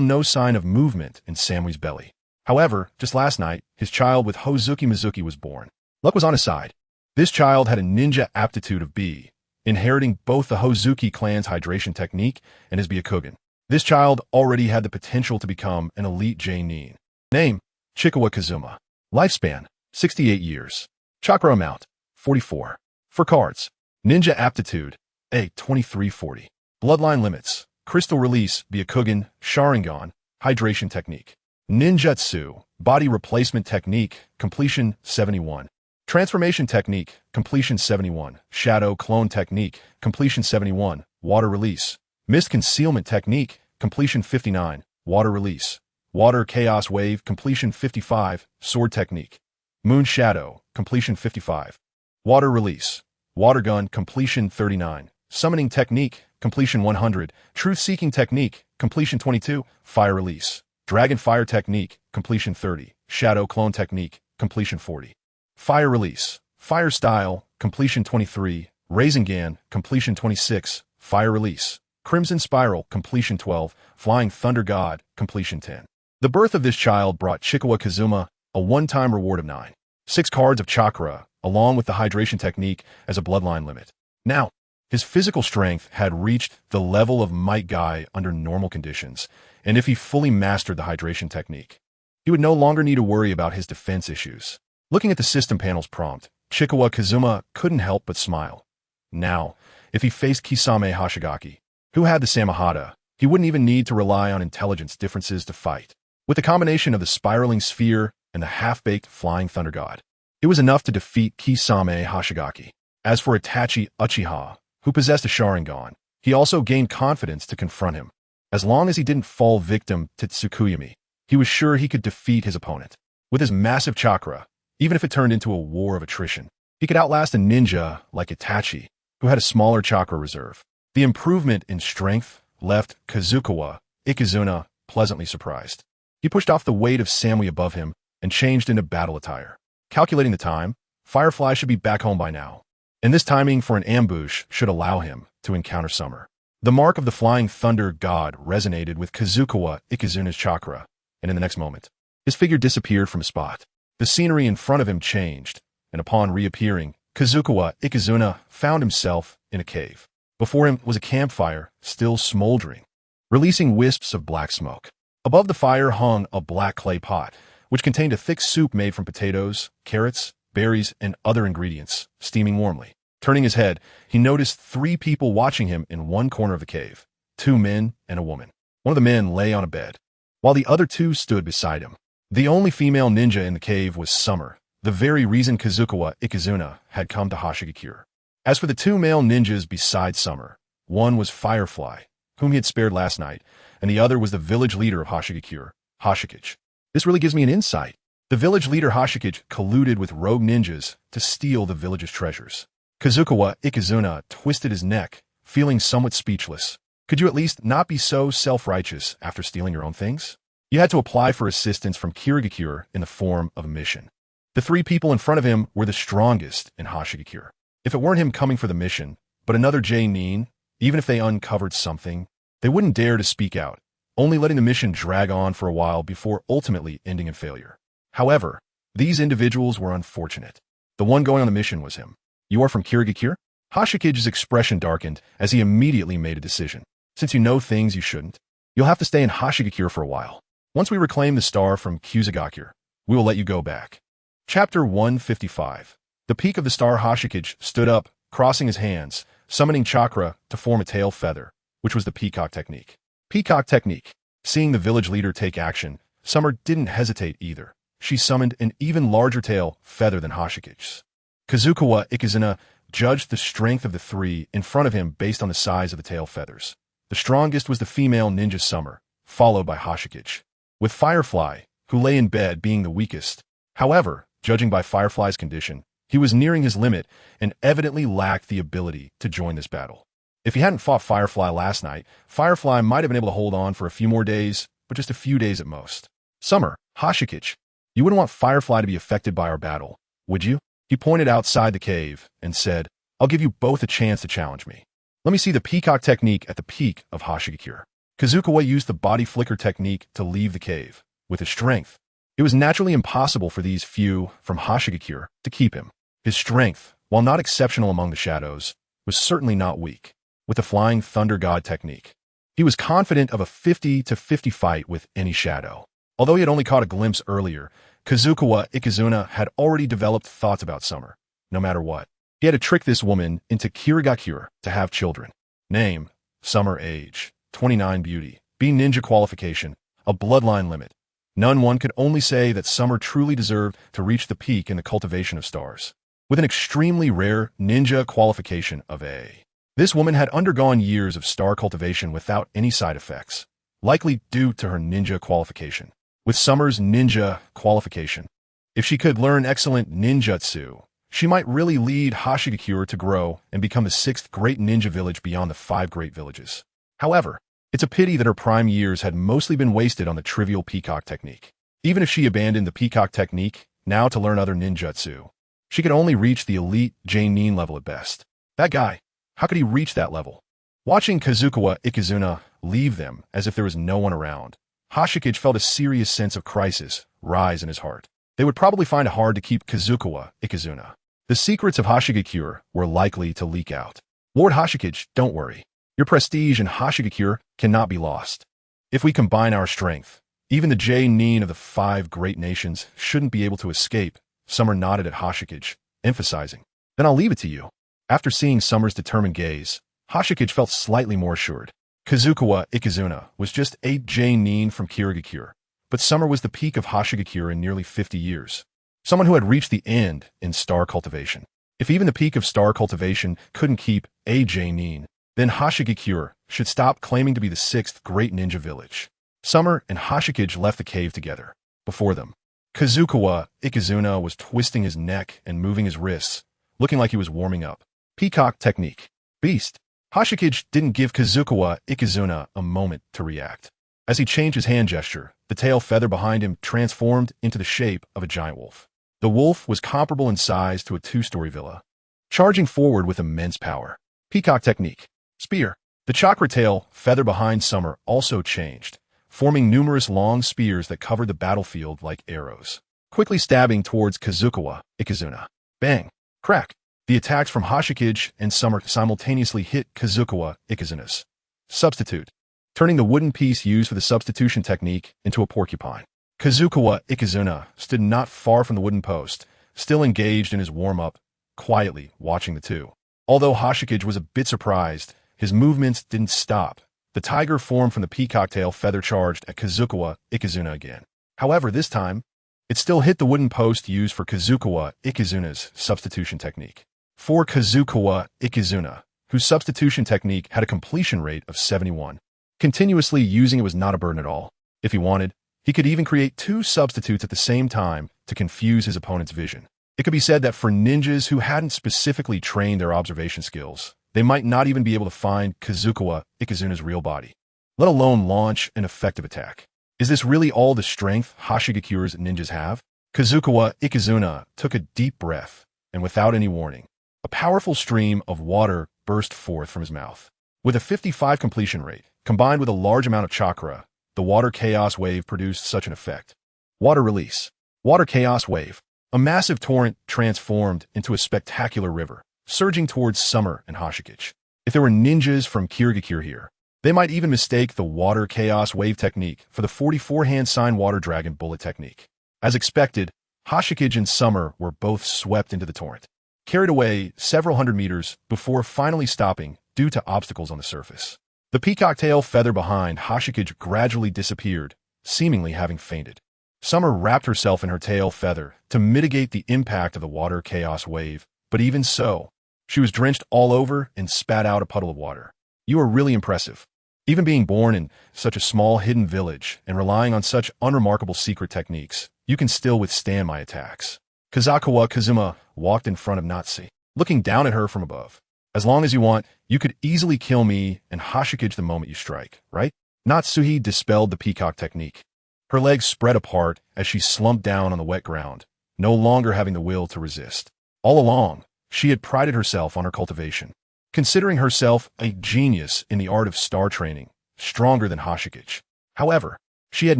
no sign of movement in Samui's belly. However, just last night, his child with Hozuki Mizuki was born. Luck was on his side. This child had a ninja aptitude of B, inheriting both the Hozuki clan's hydration technique and his Byakugan. This child already had the potential to become an elite J-nin. Name, Chikawa Kazuma. Lifespan, 68 years. Chakra amount, 44. For cards, Ninja Aptitude, A, 2340. Bloodline limits, CrystalRelease, Byakugan, Sharingan, Hydration Technique. Ninjutsu, Body Replacement Technique, Completion 71. Transformation Technique, Completion 71. Shadow Clone Technique, Completion 71. Water Release. Mist Concealment Technique, Completion 59. Water Release. Water Chaos Wave, Completion 55. Sword Technique. Moon Shadow, Completion 55. Water Release. Water Gun, Completion 39. Summoning Technique, Completion 100. Truth-Seeking Technique, Completion 22. Fire Release. Dragon Fire Technique, Completion 30. Shadow Clone Technique, Completion 40. Fire Release. Fire Style, Completion 23. Rasengan, Completion 26. Fire Release. Crimson Spiral, Completion 12. Flying Thunder God, Completion 10. The birth of this child brought Chikawa Kazuma a one-time reward of 9. 6 cards of chakra, along with the hydration technique as a bloodline limit. Now, his physical strength had reached the level of Might Guy under normal conditions, and if he fully mastered the hydration technique, he would no longer need to worry about his defense issues. Looking at the system panel's prompt, Chikawa Kazuma couldn't help but smile. Now, if he faced Kisame Hashigaki, who had the Samahata, he wouldn't even need to rely on intelligence differences to fight. With the combination of the spiraling sphere and the half-baked Flying Thunder God, it was enough to defeat Kisame Hashigaki. As for Itachi Uchiha, who possessed a Sharingan, he also gained confidence to confront him. As long as he didn't fall victim to Tsukuyami, he was sure he could defeat his opponent. With his massive chakra, even if it turned into a war of attrition, he could outlast a ninja like Itachi, who had a smaller chakra reserve. The improvement in strength left Kazukawa Ikizuna pleasantly surprised. He pushed off the weight of Samui above him and changed into battle attire. Calculating the time, Firefly should be back home by now, and this timing for an ambush should allow him to encounter Summer. The mark of the Flying Thunder God resonated with Kazukawa Ikizuna's chakra, and in the next moment, his figure disappeared from a spot. The scenery in front of him changed, and upon reappearing, Kazukawa Ikizuna found himself in a cave. Before him was a campfire, still smoldering, releasing wisps of black smoke. Above the fire hung a black clay pot, which contained a thick soup made from potatoes, carrots, berries, and other ingredients, steaming warmly. Turning his head, he noticed 3 people watching him in one corner of the cave, 2 men and a woman. One of the men lay on a bed, while the other 2 stood beside him. The only female ninja in the cave was Summer, the very reason Kazukawa Ikizuna had come to Hashigakure. As for the two male ninjas beside Summer, one was Firefly, whom he had spared last night, and the other was the village leader of Hashigakure, Hashikage. This really gives me an insight. The village leader Hashikage colluded with rogue ninjas to steal the village's treasures. Kazukawa Ikizuna twisted his neck, feeling somewhat speechless. Could you at least not be so self-righteous after stealing your own things? You had to apply for assistance from Kirigakure in the form of a mission. The three people in front of him were the strongest in Hashigakure. If it weren't him coming for the mission, but another J-nin, even if they uncovered something, they wouldn't dare to speak out, only letting the mission drag on for a while before ultimately ending in failure. However, these individuals were unfortunate. The one going on the mission was him. You are from Kirigakure? Hashikage's expression darkened as he immediately made a decision. Since you know things you shouldn't, you'll have to stay in Hashigakure for a while. Once we reclaim the star from Kusagakure, we will let you go back. Chapter 155. The peak of the star. Hashikage stood up, crossing his hands, summoning chakra to form a tail feather, which was the peacock technique. Peacock technique. Seeing the village leader take action, Summer didn't hesitate either. She summoned an even larger tail feather than Hashikage's. Kazukawa Ikizuna judged the strength of the three in front of him based on the size of the tail feathers. The strongest was the female ninja Summer, followed by Hashikage, with Firefly, who lay in bed, being the weakest. However, judging by Firefly's condition, he was nearing his limit and evidently lacked the ability to join this battle. If he hadn't fought Firefly last night, Firefly might have been able to hold on for a few more days, but just a few days at most. Summer, Hashikage, you wouldn't want Firefly to be affected by our battle, would you? He pointed outside the cave and said, I'll give you both a chance to challenge me. Let me see the peacock technique at the peak of Hashigakure. Kazukawa used the body flicker technique to leave the cave. With his strength, it was naturally impossible for these few from Hashigakure to keep him. His strength, while not exceptional among the shadows, was certainly not weak. With the flying thunder god technique, he was confident of a 50-50 fight with any shadow. Although he had only caught a glimpse earlier, Kazukawa Ikizuna had already developed thoughts about Summer. No matter what, he had to trick this woman into Kirigakure to have children. Name, Summer. Age, 29. Beauty, B ninja qualification, a bloodline limit. None. One could only say that Summer truly deserved to reach the peak in the cultivation of stars, with an extremely rare ninja qualification of A. This woman had undergone years of star cultivation without any side effects, likely due to her ninja qualification. With Summer's ninja qualification, if she could learn excellent ninjutsu, she might really lead Hashigakure to grow and become the 6th great ninja village beyond the 5 great villages. However, it's a pity that her prime years had mostly been wasted on the trivial peacock technique. Even if she abandoned the peacock technique, now to learn other ninjutsu, she could only reach the elite J-nin level at best. That guy, how could he reach that level? Watching Kazukawa Ikizuna leave them as if there was no one around, Hashikage felt a serious sense of crisis rise in his heart. They would probably find it hard to keep Kazukawa Ikizuna. The secrets of Hashigakure were likely to leak out. Lord Hashikage, don't worry. Your prestige in Hashigakure cannot be lost. If we combine our strength, even the J-nin of the 5 great nations shouldn't be able to escape. Summer nodded at Hashikage, emphasizing, then I'll leave it to you. After seeing Summer's determined gaze, Hashikage felt slightly more assured. Kazukawa Ikizuna was just 8 J-nin from Kirigakure, but Summer was the peak of Hashigakure in nearly 50 years. Someone who had reached the end in star cultivation. If even the peak of star cultivation couldn't keep a J-nin, then Hashigakure should stop claiming to be the 6th great ninja village. Summer and Hashikage left the cave together. Before them, Kazukawa Ikizuna was twisting his neck and moving his wrists, looking like he was warming up. Peacock technique. Beast. Hashikage didn't give Kazukawa Ikizuna a moment to react. As he changed his hand gesture, the tail feather behind him transformed into the shape of a giant wolf. The wolf was comparable in size to a 2-story villa, charging forward with immense power. Peacock technique. Spear. The chakra tail feather behind Summer also changed, forming numerous long spears that covered the battlefield like arrows, quickly stabbing towards Kazukawa Ikizuna. Bang! Crack! The attacks from Hashikage and Summer simultaneously hit Kazukawa Ikizuna's substitute, turning the wooden piece used for the substitution technique into a porcupine. Kazukawa Ikizuna stood not far from the wooden post, still engaged in his warm-up, quietly watching the two. Although Hashikage was a bit surprised, his movements didn't stop. The tiger formed from the peacock tail feather charged at Kazukawa Ikizuna again. However, this time, it still hit the wooden post used for Kazukawa Ikezuna's substitution technique. For Kazukawa Ikezuna, whose substitution technique had a completion rate of 71. Continuously using it was not a burden at all. If he wanted, he could even create 2 substitutes at the same time to confuse his opponent's vision. It could be said that for ninjas who hadn't specifically trained their observation skills, they might not even be able to find Kazukawa Ikezuna's real body, let alone launch an effective attack. Is this really all the strength Hashigakura's ninjas have? Kazukawa Ikezuna took a deep breath, and without any warning, a powerful stream of water burst forth from his mouth. With a 55 completion rate, combined with a large amount of chakra, the water chaos wave produced such an effect. Water release. Water chaos wave. A massive torrent transformed into a spectacular river, surging towards Summer and Hashikage. If there were ninjas from Kirigakure here, they might even mistake the water chaos wave technique for the 44-hand sign water dragon bullet technique. As expected, Hashikage and Summer were both swept into the torrent, carried away several hundred meters before finally stopping due to obstacles on the surface. The peacock tail feather behind Hashikage gradually disappeared, seemingly having fainted. Summer wrapped herself in her tail feather to mitigate the impact of the water chaos wave, but even so, she was drenched all over and spat out a puddle of water. You are really impressive. Even being born in such a small hidden village and relying on such unremarkable secret techniques, you can still withstand my attacks. Kazukawa Kazuma walked in front of Natsuhi, looking down at her from above. As long as you want, you could easily kill me and Hashikage the moment you strike, right? Natsuhi dispelled the peacock technique. Her legs spread apart as she slumped down on the wet ground, no longer having the will to resist. All along, she had prided herself on her cultivation, considering herself a genius in the art of star training, stronger than Hashikage. However, she had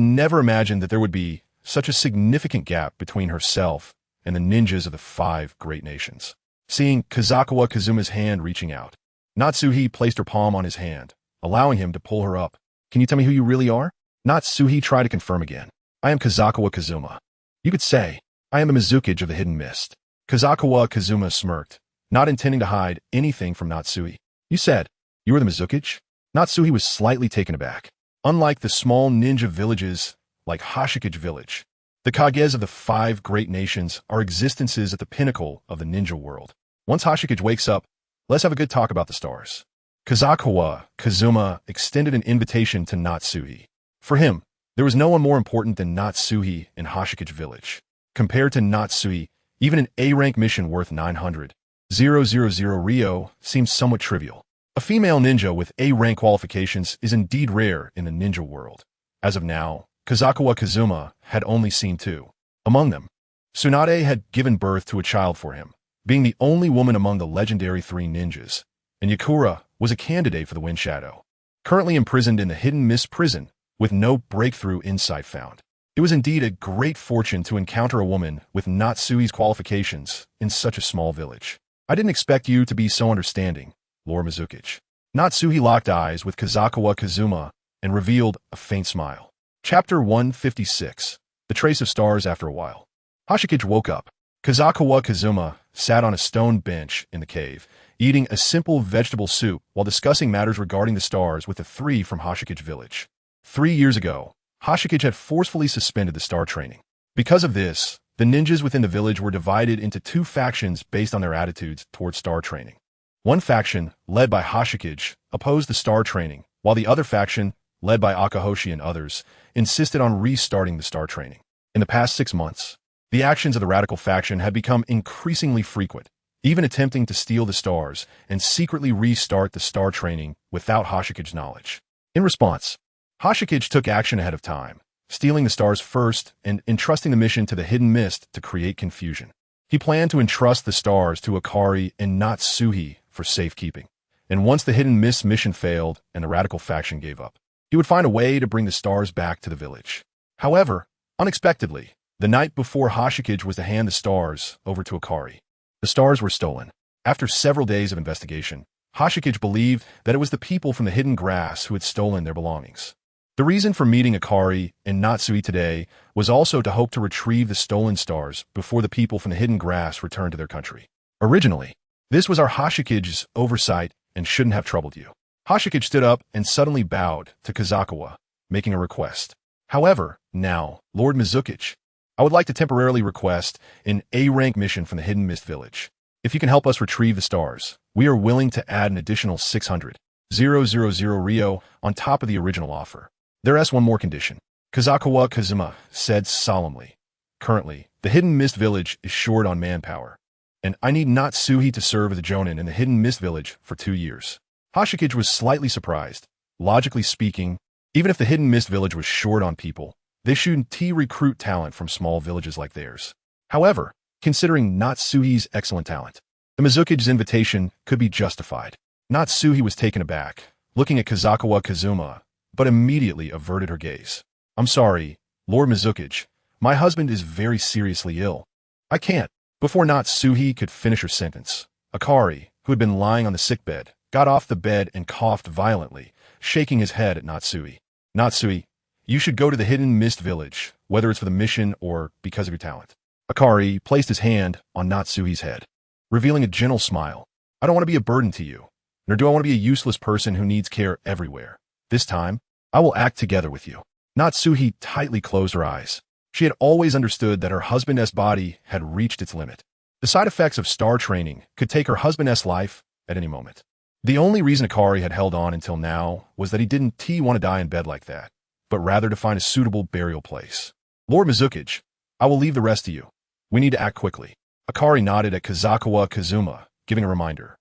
never imagined that there would be such a significant gap between herself and the ninjas of the 5 great nations. Seeing Kazukawa Kazuma's hand reaching out, Natsuhi placed her palm on his hand, allowing him to pull her up. Can you tell me who you really are? Natsuhi tried to confirm again. I am Kazukawa Kazuma. You could say, I am the Mizukage of the Hidden Mist. Kazukawa Kazuma smirked, not intending to hide anything from Natsuhi. You said, you were the Mizukage? Natsuhi was slightly taken aback. Unlike the small ninja villages like Hashikage Village, the Kages of the 5 great nations are existences at the pinnacle of the ninja world. Once Hashikage wakes up, let's have a good talk about the stars. Kazukawa Kazuma extended an invitation to Natsuhi. For him, there was no one more important than Natsuhi in Hashikage Village. Compared to Natsuhi, even an A-rank mission worth 900,000 Rio seems somewhat trivial. A female ninja with A-rank qualifications is indeed rare in the ninja world. As of now, Kazukawa Kazuma had only seen 2. Among them, Tsunade had given birth to a child for him, being the only woman among the legendary 3 ninjas, and Yakura was a candidate for the Wind Shadow, currently imprisoned in the Hidden Mist prison with no breakthrough insight found. It was indeed a great fortune to encounter a woman with Natsuhi's qualifications in such a small village. I didn't expect you to be so understanding, Lord Mizukage. Natsuhi locked eyes with Kazukawa Kazuma and revealed a faint smile. Chapter 156. The Trace of Stars After a While. Hashikage woke up. Kazukawa Kazuma sat on a stone bench in the cave, eating a simple vegetable soup while discussing matters regarding the stars with the 3 from Hashikage Village. 3 years ago, Hashikage had forcefully suspended the star training. Because of this, the ninjas within the village were divided into 2 factions based on their attitudes towards star training. One faction, led by Hashikage, opposed the star training, while the other faction, led by Akahoshi and others, insisted on restarting the star training. In the past 6 months, the actions of the radical faction had become increasingly frequent, even attempting to steal the stars and secretly restart the star training without Hashikage's knowledge. In response, Hashikage took action ahead of time, stealing the stars first and entrusting the mission to the Hidden Mist to create confusion. He planned to entrust the stars to Akari and Natsuhi for safekeeping, and once the Hidden Mist mission failed and the radical faction gave up, he would find a way to bring the stars back to the village. However, unexpectedly, the night before Hashikage was to hand the stars over to Akari, the stars were stolen. After several days of investigation, Hashikage believed that it was the people from the Hidden Grass who had stolen their belongings. The reason for meeting Akari and Natsuhi today was also to hope to retrieve the stolen stars before the people from the Hidden Grass returned to their country. Originally, this was our Hashikage's oversight and shouldn't have troubled you. Hashikage stood up and suddenly bowed to Kazukawa, making a request. However, Now, Lord Mizukic, I would like to temporarily request an A-rank mission from the Hidden Mist Village. If you can help us retrieve the stars, we are willing to add an additional 600,000 Rio on top of the original offer. There's one more condition. Kazuma said solemnly. Currently, the Hidden Mist Village is short on manpower, and I need Natsuhi to serve as a jonin in the Hidden Mist Village for 2 years. Hoshikage was slightly surprised. Logically speaking, even if the Hidden Mist Village was short on people, they shouldn't recruit talent from small villages like theirs. However, considering Natsuhi's excellent talent, the Mizuki's invitation could be justified. Natsuhi was taken aback, looking at Kazuma, but immediately averted her gaze. I'm sorry, Lord Mizuki. My husband is very seriously ill. I can't. Before Natsuhi could finish her sentence, Akari, who had been lying on the sickbed, got off the bed and coughed violently, shaking his head at Natsuhi. Natsuhi, you should go to the Hidden Mist Village, whether it's for the mission or because of your talent. Akari placed his hand on Natsuhi's head, revealing a gentle smile. I don't want to be a burden to you, nor do I want to be a useless person who needs care everywhere. This time, I will act together with you. Natsuhi tightly closed her eyes. She had always understood that her husband's body had reached its limit. The side effects of star training could take her husband's life at any moment. The only reason Akari had held on until now was that he didn't want to die in bed like that, but rather to find a suitable burial place. Lord Mizuki, I will leave the rest to you. We need to act quickly. Akari nodded at Kazuma, giving a reminder.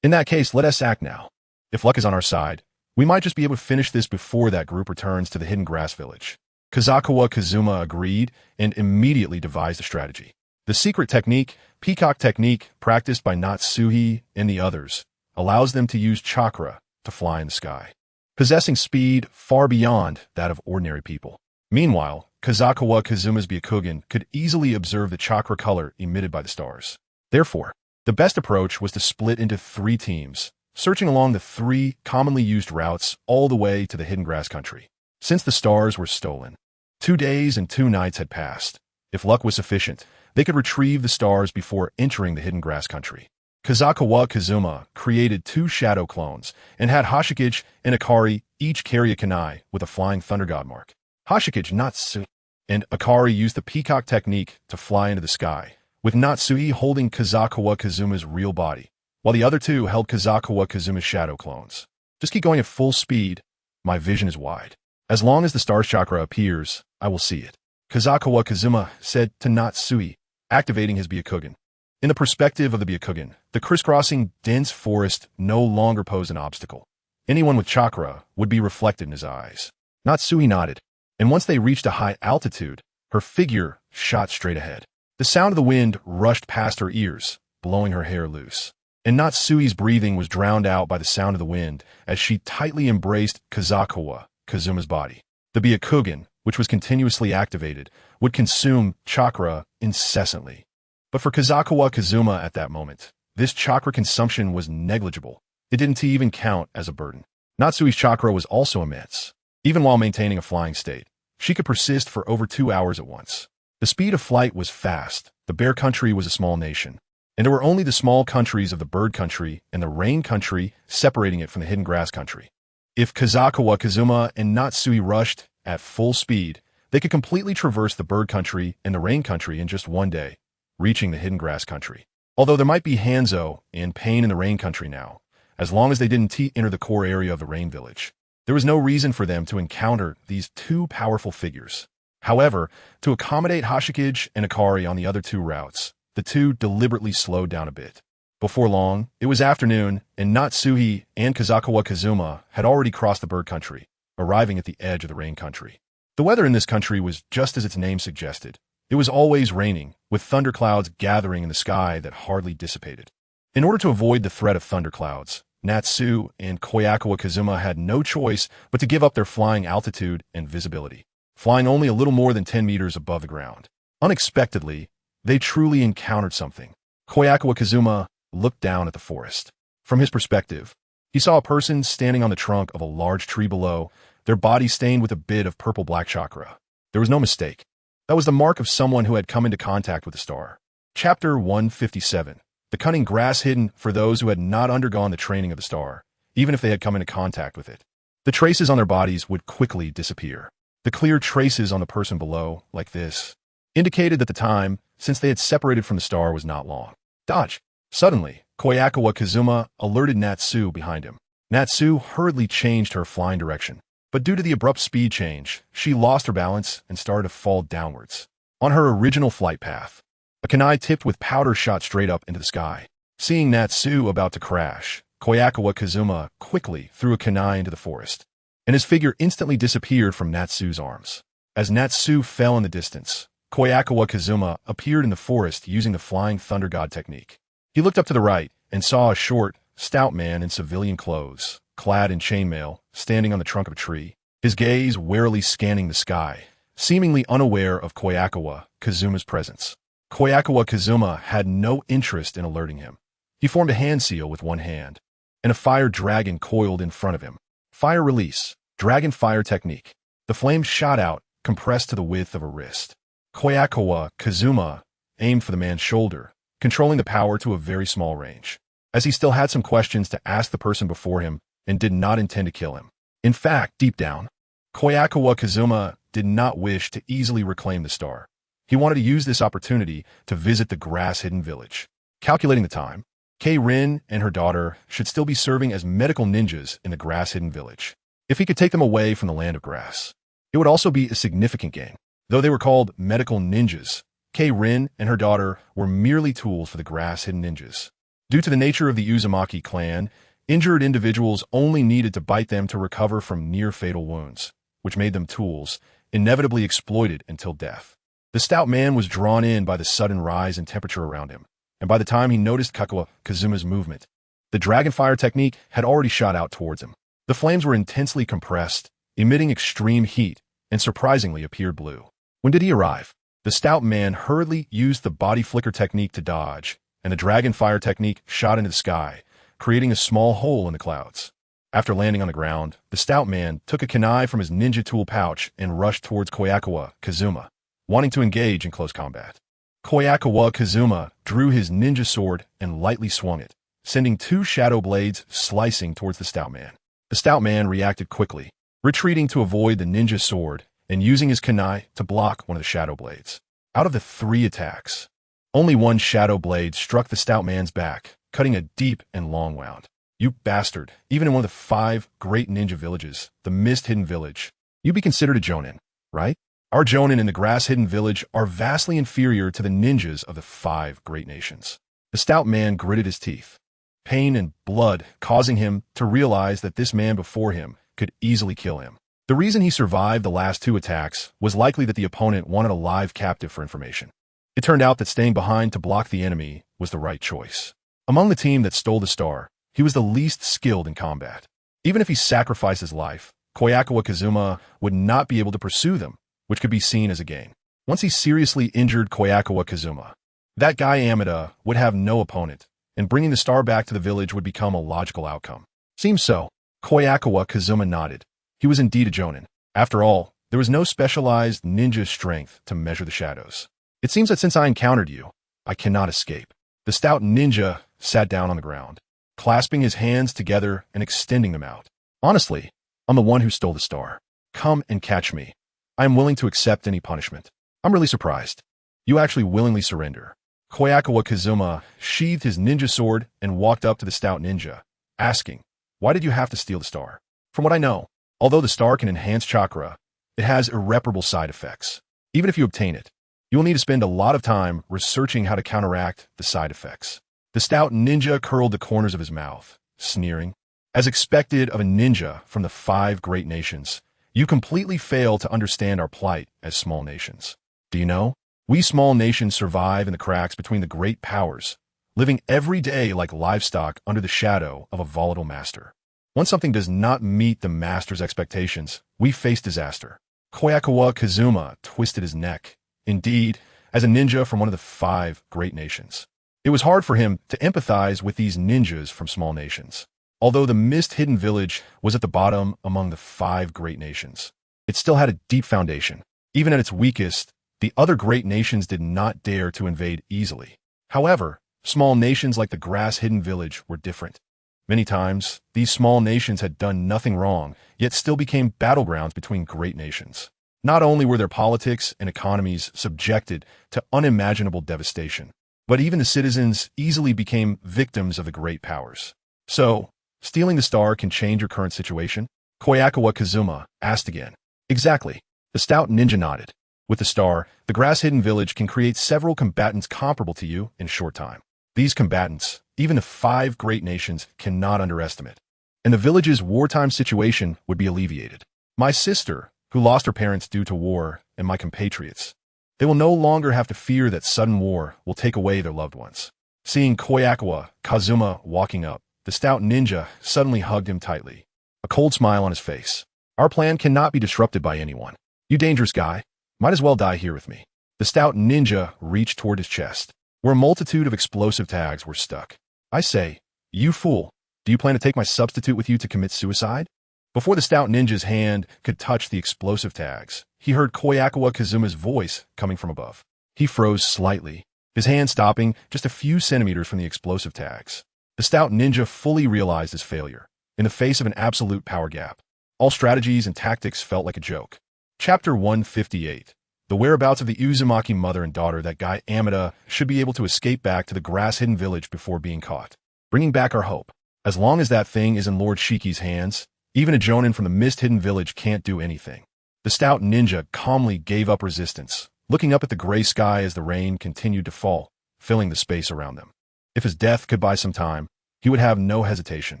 In that case, let us act now. If luck is on our side, we might just be able to finish this before that group returns to the Hidden Grass Village. Kazuma agreed and immediately devised a strategy. The secret technique, peacock technique, practiced by Natsuhi and the others, allows them to use chakra to fly in the sky, possessing speed far beyond that of ordinary people. Meanwhile, Kazuma's Byakugan could easily observe the chakra color emitted by the stars. Therefore, the best approach was to split into 3 teams, searching along the 3 commonly used routes all the way to the Hidden Grass Country. Since the stars were stolen, 2 days and 2 nights had passed. If luck was sufficient, they could retrieve the stars before entering the Hidden Grass Country. Kazuma created 2 shadow clones and had Hoshikage and Akari each carry a kunai with a flying thunder god mark. Hoshikage, Natsuhi, and Akari used the peacock technique to fly into the sky, with Natsuhi holding Kazuma's real body, while the other 2 held Kazuma's shadow clones. Just keep going at full speed. My vision is wide. As long as the star's chakra appears, I will see it. Kazuma said to Natsuhi, activating his Byakugan. In the perspective of the Byakugan, the crisscrossing dense forest no longer posed an obstacle. Anyone with chakra would be reflected in his eyes. Natsuhi nodded, and once they reached a high altitude, her figure shot straight ahead. The sound of the wind rushed past her ears, blowing her hair loose. And Natsuhi's breathing was drowned out by the sound of the wind as she tightly embraced Kazuma's body. The Byakugan, which was continuously activated, would consume chakra incessantly. But for Kazuma at that moment, this chakra consumption was negligible. It didn't even count as a burden. Natsuhi's chakra was also immense. Even while maintaining a flying state, she could persist for over 2 hours at once. The speed of flight was fast. The Bear Country was a small nation, and there were only the small countries of the Bird Country and the Rain Country separating it from the Hidden Grass Country. If Kazuma and Natsuhi rushed at full speed, they could completely traverse the Bird Country and the Rain Country in just 1 day, reaching the Hidden Grass Country. Although there might be Hanzo and pain in the Rain Country now, as long as they didn't enter the core area of the Rain Village, there was no reason for them to encounter these 2 powerful figures. However, to accommodate Hoshikage and Akari on the other 2 routes, the 2 deliberately slowed down a bit. Before long, it was afternoon, and Natsuhi and Kazuma had already crossed the Bird Country, arriving at the edge of the Rain Country. The weather in this country was just as its name suggested. It was always raining, with thunderclouds gathering in the sky that hardly dissipated. In order to avoid the threat of thunderclouds, Natsu and Kobayakawa had no choice but to give up their flying altitude and visibility, flying only a little more than 10 meters above the ground. Unexpectedly, they truly encountered something. Kobayakawa looked down at the forest. From his perspective, he saw a person standing on the trunk of a large tree below, their body stained with a bit of purple-black chakra. There was no mistake. That was the mark of someone who had come into contact with the star. Chapter 157. The cunning grass hidden for those who had not undergone the training of the star, even if they had come into contact with it. The traces on their bodies would quickly disappear. The clear traces on the person below, like this, indicated that the time since they had separated from the star was not long. Dodge! Suddenly, Kobayakawa Kazuma alerted Natsu behind him. Natsu hurriedly changed her flying direction, but due to the abrupt speed change, she lost her balance and started to fall downwards. On her original flight path, a kunai tipped with powder shot straight up into the sky. Seeing Natsu about to crash, Kobayakawa Kazuma quickly threw a kunai into the forest, and his figure instantly disappeared from Natsu's arms. As Natsu fell in the distance, Kobayakawa Kazuma appeared in the forest using the Flying Thunder God technique. He looked up to the right and saw a short, stout man in civilian clothes, clad in chainmail, standing on the trunk of a tree, his gaze warily scanning the sky, seemingly unaware of Kobayakawa Kazuma's presence. Kobayakawa Kazuma had no interest in alerting him. He formed a hand seal with one hand, and a fire dragon coiled in front of him. Fire release, dragon fire technique. The flames shot out, compressed to the width of a wrist. Kobayakawa Kazuma aimed for the man's shoulder, controlling the power to a very small range, as he still had some questions to ask the person before him and did not intend to kill him. In fact, deep down, Kobayakawa Kazuma did not wish to easily reclaim the star. He wanted to use this opportunity to visit the grass-hidden village. Calculating the time, Kei-Rin and her daughter should still be serving as medical ninjas in the grass-hidden village. If he could take them away from the land of grass, it would also be a significant gain. Though they were called medical ninjas, Kei-Rin and her daughter were merely tools for the grass-hidden ninjas. Due to the nature of the Uzumaki clan, injured individuals only needed to bite them to recover from near-fatal wounds, which made them tools, inevitably exploited until death. The stout man was drawn in by the sudden rise in temperature around him, and by the time he noticed Kobayakawa Kazuma's movement, the dragon fire technique had already shot out towards him. The flames were intensely compressed, emitting extreme heat, and surprisingly appeared blue. When did he arrive? The stout man hurriedly used the body flicker technique to dodge, and the dragon fire technique shot into the sky, creating a small hole in the clouds. After landing on the ground, the stout man took a kunai from his ninja tool pouch and rushed towards Kobayakawa Kazuma, wanting to engage in close combat. Kobayakawa Kazuma drew his ninja sword and lightly swung it, sending two shadow blades slicing towards the stout man. The stout man reacted quickly, retreating to avoid the ninja sword and using his kunai to block one of the shadow blades. Out of the 3 attacks, only one shadow blade struck the stout man's back, cutting a deep and long wound. You bastard, even in one of the 5 great ninja villages, the Mist-Hidden Village, you'd be considered a jonin, right? Our jonin in the Grass-Hidden Village are vastly inferior to the ninjas of the 5 great nations. The stout man gritted his teeth, pain and blood causing him to realize that this man before him could easily kill him. The reason he survived the last 2 attacks was likely that the opponent wanted a live captive for information. It turned out that staying behind to block the enemy was the right choice. Among the team that stole the star, he was the least skilled in combat. Even if he sacrificed his life, Kobayakawa Kazuma would not be able to pursue them, which could be seen as a gain. Once he seriously injured Kobayakawa Kazuma, that guy Amida would have no opponent, and bringing the star back to the village would become a logical outcome. Seems so. Kobayakawa Kazuma nodded. He was indeed a jonin. After all, there was no specialized ninja strength to measure the shadows. It seems that since I encountered you, I cannot escape. The stout ninja sat down on the ground, clasping his hands together and extending them out. Honestly, I'm the one who stole the star. Come and catch me. I am willing to accept any punishment. I'm really surprised. You actually willingly surrender. Kobayakawa Kazuma sheathed his ninja sword and walked up to the stout ninja, asking, "Why did you have to steal the star?" From what I know, although the star can enhance chakra, it has irreparable side effects. Even if you obtain it, you will need to spend a lot of time researching how to counteract the side effects. The stout ninja curled the corners of his mouth, sneering. As expected of a ninja from the 5 great nations, you completely fail to understand our plight as small nations. Do you know? We small nations survive in the cracks between the great powers, living every day like livestock under the shadow of a volatile master. Once something does not meet the master's expectations, we face disaster. Kobayakawa Kazuma twisted his neck. Indeed, as a ninja from one of the 5 great nations, it was hard for him to empathize with these ninjas from small nations. Although the Mist-Hidden Village was at the bottom among the 5 great nations, it still had a deep foundation. Even at its weakest, the other great nations did not dare to invade easily. However, small nations like the Grass-Hidden Village were different. Many times, these small nations had done nothing wrong, yet still became battlegrounds between great nations. Not only were their politics and economies subjected to unimaginable devastation, but even the citizens easily became victims of the great powers. So, stealing the star can change your current situation? Kobayakawa Kazuma asked again. Exactly. The stout ninja nodded. With the star, the grass-hidden village can create several combatants comparable to you in a short time. These combatants, even the 5 great nations, cannot underestimate. And the village's wartime situation would be alleviated. My sister, who lost her parents due to war, and my compatriots, they will no longer have to fear that sudden war will take away their loved ones. Seeing Kobayakawa Kazuma walking up, the stout ninja suddenly hugged him tightly, a cold smile on his face. Our plan cannot be disrupted by anyone. You dangerous guy, might as well die here with me. The stout ninja reached toward his chest, where a multitude of explosive tags were stuck. I say, you fool, do you plan to take my substitute with you to commit suicide? Before the stout ninja's hand could touch the explosive tags, he heard Kobayakawa Kazuma's voice coming from above. He froze slightly, his hand stopping just a few centimeters from the explosive tags. The stout ninja fully realized his failure, in the face of an absolute power gap. All strategies and tactics felt like a joke. Chapter 158. The whereabouts of the Uzumaki mother and daughter that guy Amida should be able to escape back to the grass-hidden village before being caught. Bringing back our hope. As long as that thing is in Lord Shiki's hands, even a jonin from the mist-hidden village can't do anything. The stout ninja calmly gave up resistance, looking up at the gray sky as the rain continued to fall, filling the space around them. If his death could buy some time, he would have no hesitation.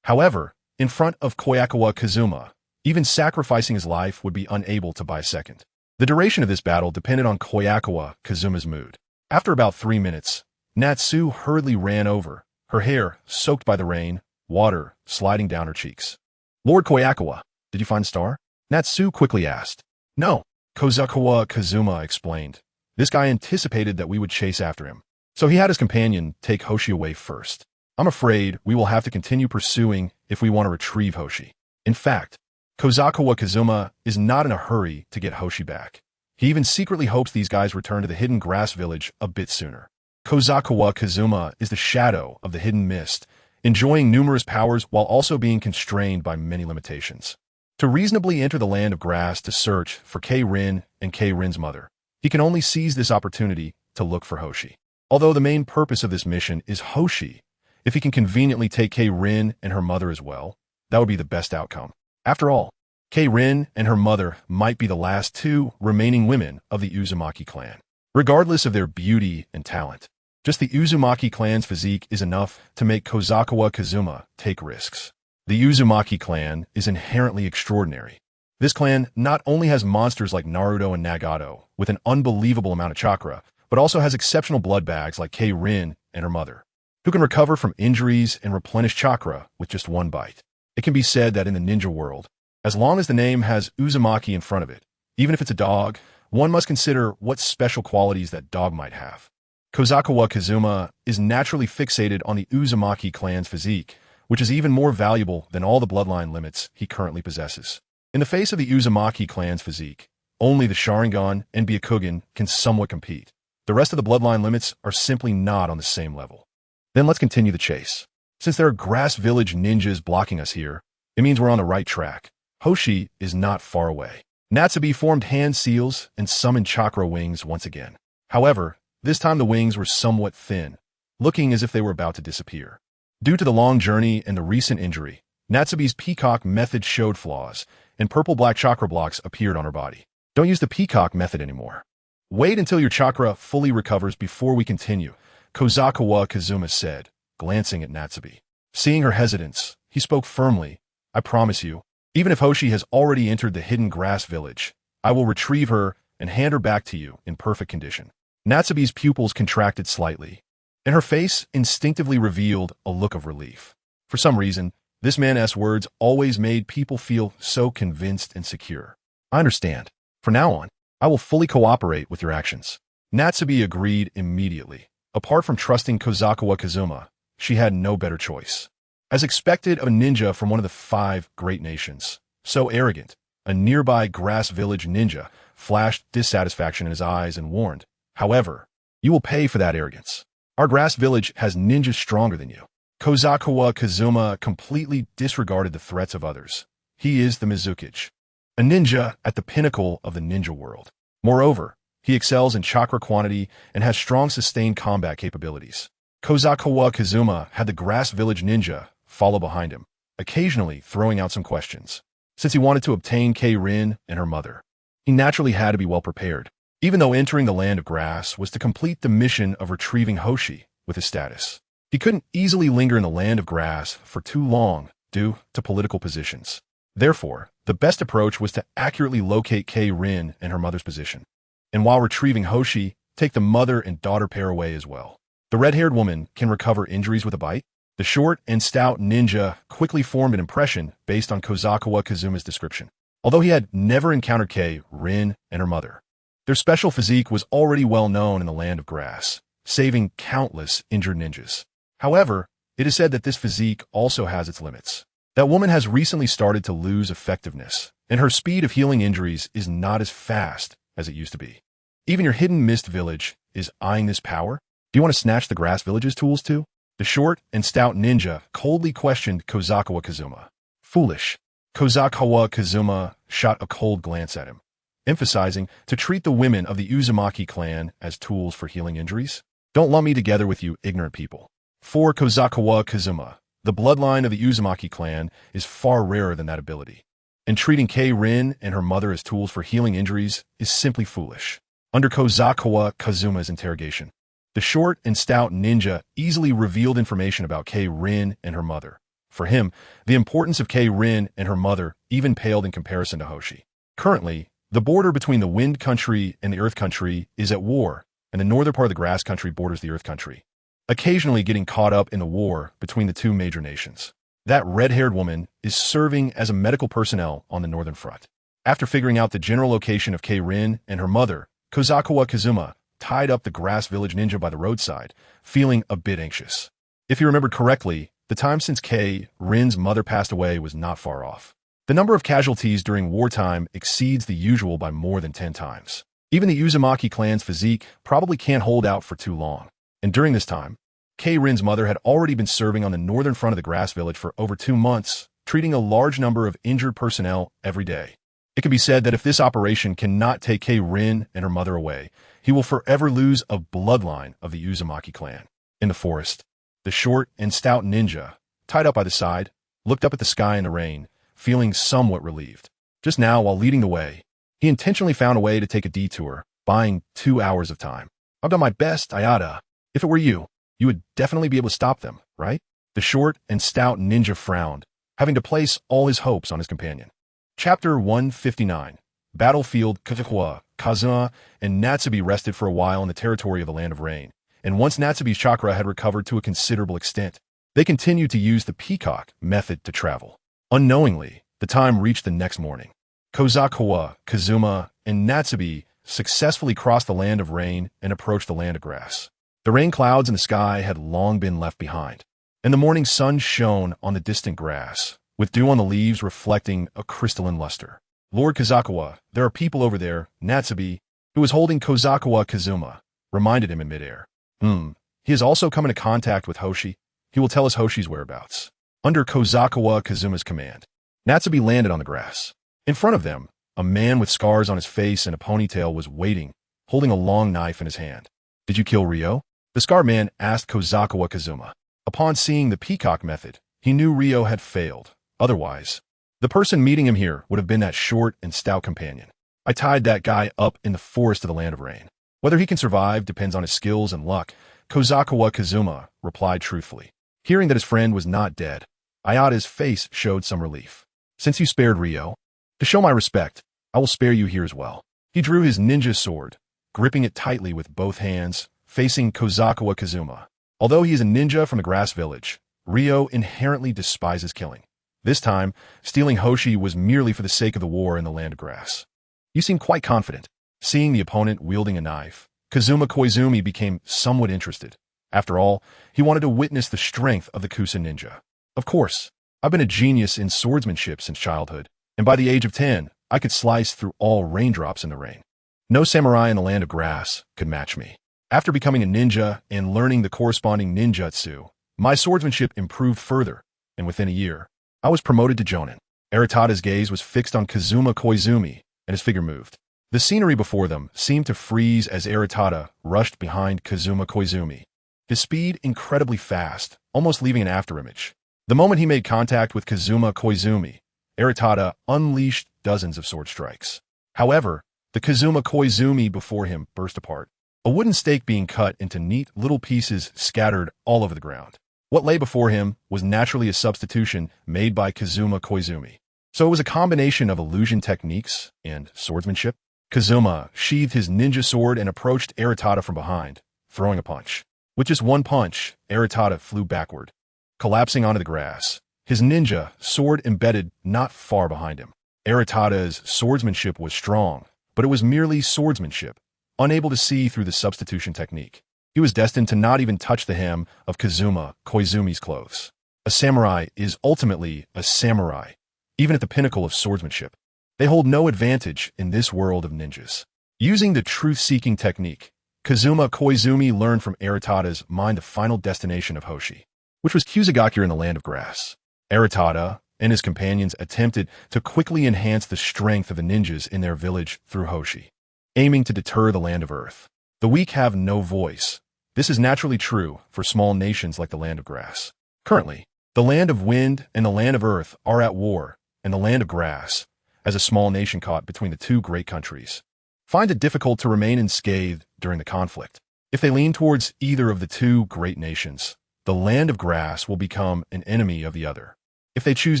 However, in front of Kobayakawa Kazuma, even sacrificing his life would be unable to buy a second. The duration of this battle depended on Kobayakawa Kazuma's mood. After about 3 minutes, Natsu hurriedly ran over, her hair soaked by the rain, water sliding down her cheeks. Lord Kobayakawa, did you find the star? Natsu quickly asked. No, Kozawa Kazuma explained. This guy anticipated that we would chase after him, so he had his companion take Hoshi away first. I'm afraid we will have to continue pursuing if we want to retrieve Hoshi. In fact, Kozawa Kazuma is not in a hurry to get Hoshi back. He even secretly hopes these guys return to the hidden grass village a bit sooner. Kozawa Kazuma is the shadow of the hidden mist, enjoying numerous powers while also being constrained by many limitations. To reasonably enter the land of grass to search for K-Rin and K-Rin's mother, he can only seize this opportunity to look for Hoshi. Although the main purpose of this mission is Hoshi, if he can conveniently take K-Rin and her mother as well, that would be the best outcome. After all, K-Rin and her mother might be the last 2 remaining women of the Uzumaki clan. Regardless of their beauty and talent, just the Uzumaki clan's physique is enough to make Kozawa Kazuma take risks. The Uzumaki clan is inherently extraordinary. This clan not only has monsters like Naruto and Nagato with an unbelievable amount of chakra, but also has exceptional blood bags like K-Rin and her mother, who can recover from injuries and replenish chakra with just 1 bite. It can be said that in the ninja world, as long as the name has Uzumaki in front of it, even if it's a dog, one must consider what special qualities that dog might have. Kozawa Kazuma is naturally fixated on the Uzumaki clan's physique, which is even more valuable than all the bloodline limits he currently possesses. In the face of the Uzumaki clan's physique, only the Sharingan and Byakugan can somewhat compete. The rest of the bloodline limits are simply not on the same level. Then let's continue the chase. Since there are grass village ninjas blocking us here, it means we're on the right track. Hoshi is not far away. Natsubi formed hand seals and summoned chakra wings once again. However, this time the wings were somewhat thin, looking as if they were about to disappear. Due to the long journey and the recent injury, Natsubi's peacock method showed flaws, and purple-black chakra blocks appeared on her body. Don't use the peacock method anymore. Wait until your chakra fully recovers before we continue, Kozawa Kazuma said, glancing at Natsubi. Seeing her hesitance, he spoke firmly. I promise you, even if Hoshi has already entered the hidden grass village, I will retrieve her and hand her back to you in perfect condition. Natsubi's pupils contracted slightly, and her face instinctively revealed a look of relief. For some reason, this man's words always made people feel so convinced and secure. I understand. From now on, I will fully cooperate with your actions. Natsubi agreed immediately. Apart from trusting Kozawa Kazuma, she had no better choice. As expected of a ninja from one of the 5 great nations, so arrogant, a nearby grass village ninja flashed dissatisfaction in his eyes and warned, however, you will pay for that arrogance. Our grass village has ninjas stronger than you. Kozawa Kazuma completely disregarded the threats of others. He is the Mizukage. a ninja at the pinnacle of the ninja world. Moreover, he excels in chakra quantity and has strong sustained combat capabilities. Kobayakawa Kazuma had the Grass Village Ninja follow behind him, occasionally throwing out some questions. Since he wanted to obtain K-Rin and her mother, he naturally had to be well prepared, even though entering the Land of Grass was to complete the mission of retrieving Hoshi with his status. He couldn't easily linger in the Land of Grass for too long due to political positions. Therefore, the best approach was to accurately locate K-Rin and her mother's position, and while retrieving Hoshi, take the mother and daughter pair away as well. The red-haired woman can recover injuries with a bite. The short and stout ninja quickly formed an impression based on Kobayakawa Kazuma's description. Although he had never encountered K-Rin and her mother, their special physique was already well known in the Land of Grass, saving countless injured ninjas. However, it is said that this physique also has its limits. That woman has recently started to lose effectiveness, and her speed of healing injuries is not as fast as it used to be. Even your hidden mist village is eyeing this power. Do you want to snatch the Grass Village's tools too? The short and stout ninja coldly questioned Kobayakawa Kazuma. Foolish. Kobayakawa Kazuma shot a cold glance at him, emphasizing to treat the women of the Uzumaki clan as tools for healing injuries. Don't lump me together with you ignorant people. For Kobayakawa Kazuma, the bloodline of the Uzumaki clan is far rarer than that ability, and treating K-Rin and her mother as tools for healing injuries is simply foolish. Under Kobayakawa Kazuma's interrogation, the short and stout ninja easily revealed information about K-Rin and her mother. For him, the importance of K-Rin and her mother even paled in comparison to Hoshi. Currently, the border between the Wind Country and the Earth Country is at war, and the northern part of the Grass Country borders the Earth Country, occasionally getting caught up in the war between the two major nations. That red-haired woman is serving as a medical personnel on the northern front. After figuring out the general location of K-Rin and her mother, Kobayakawa Kazuma tied up the Grass Village ninja by the roadside, feeling a bit anxious. If you remembered correctly, the time since K-Rin's mother passed away was not far off. The number of casualties during wartime exceeds the usual by more than 10 times. Even the Uzumaki clan's physique probably can't hold out for too long. And during this time, K-Rin's mother had already been serving on the northern front of the Grass Village for over 2 months, treating a large number of injured personnel every day. It can be said that if this operation cannot take K-Rin and her mother away, he will forever lose a bloodline of the Uzumaki clan. In the forest, the short and stout ninja, tied up by the side, looked up at the sky in the rain, feeling somewhat relieved. Just now, while leading the way, he intentionally found a way to take a detour, buying 2 hours of time. I've done my best, Ayada. If it were you, you would definitely be able to stop them, right? The short and stout ninja frowned, having to place all his hopes on his companion. Chapter 159. Battlefield. Kobayakawa, Kazuma, and Natsume rested for a while in the territory of the Land of Rain, and once Natsume's chakra had recovered to a considerable extent, they continued to use the peacock method to travel. Unknowingly, the time reached the next morning. Kobayakawa, Kazuma, and Natsume successfully crossed the Land of Rain and approached the Land of Grass. The rain clouds in the sky had long been left behind, and the morning sun shone on the distant grass, with dew on the leaves reflecting a crystalline luster. Lord Kobayakawa, there are people over there, Natsume, who was holding Kobayakawa Kazuma, reminded him in midair. He has also come into contact with Hoshi. He will tell us Hoshi's whereabouts. Under Kobayakawa Kazuma's command, Natsume landed on the grass. In front of them, a man with scars on his face and a ponytail was waiting, holding a long knife in his hand. Did you kill Ryo? The scarred man asked Kobayakawa Kazuma. Upon seeing the peacock method, he knew Ryo had failed. Otherwise, the person meeting him here would have been that short and stout companion. I tied that guy up in the forest of the Land of Rain. Whether he can survive depends on his skills and luck, Kobayakawa Kazuma replied truthfully. Hearing that his friend was not dead, Ayada's face showed some relief. Since you spared Ryo, to show my respect, I will spare you here as well. He drew his ninja sword, gripping it tightly with both hands, facing Kobayakawa Kazuma. Although he is a ninja from the Grass Village, Ryo inherently despises killing. This time, stealing Hoshi was merely for the sake of the war in the Land of Grass. You seem quite confident. Seeing the opponent wielding a knife, Kazuma Koizumi became somewhat interested. After all, he wanted to witness the strength of the Kusa ninja. Of course, I've been a genius in swordsmanship since childhood, and by the age of 10, I could slice through all raindrops in the rain. No samurai in the Land of Grass could match me. After becoming a ninja and learning the corresponding ninjutsu, my swordsmanship improved further, and within a year, I was promoted to Jonin. Aratada's gaze was fixed on Kazuma Koizumi, and his figure moved. The scenery before them seemed to freeze as Aratada rushed behind Kazuma Koizumi. His speed incredibly fast, almost leaving an afterimage. The moment he made contact with Kazuma Koizumi, Aratada unleashed dozens of sword strikes. However, the Kazuma Koizumi before him burst apart. A wooden stake being cut into neat little pieces scattered all over the ground. What lay before him was naturally a substitution made by Kazuma Koizumi. So it was a combination of illusion techniques and swordsmanship. Kazuma sheathed his ninja sword and approached Aratada from behind, throwing a punch. With just one punch, Aratada flew backward, collapsing onto the grass, his ninja sword embedded not far behind him. Aratada's swordsmanship was strong, but it was merely swordsmanship, unable to see through the substitution technique. He was destined to not even touch the hem of Kazuma Koizumi's clothes. A samurai is ultimately a samurai, even at the pinnacle of swordsmanship. They hold no advantage in this world of ninjas. Using the truth-seeking technique, Kazuma Koizumi learned from Aratada's mind the final destination of Hoshi, which was Kusagakure in the Land of Grass. Aratada and his companions attempted to quickly enhance the strength of the ninjas in their village through Hoshi, aiming to deter the Land of Earth. The weak have no voice. This is naturally true for small nations like the Land of Grass. Currently, the Land of Wind and the Land of Earth are at war, and the Land of Grass, as a small nation caught between the two great countries, finds it difficult to remain unscathed during the conflict. If they lean towards either of the two great nations, the Land of Grass will become an enemy of the other. If they choose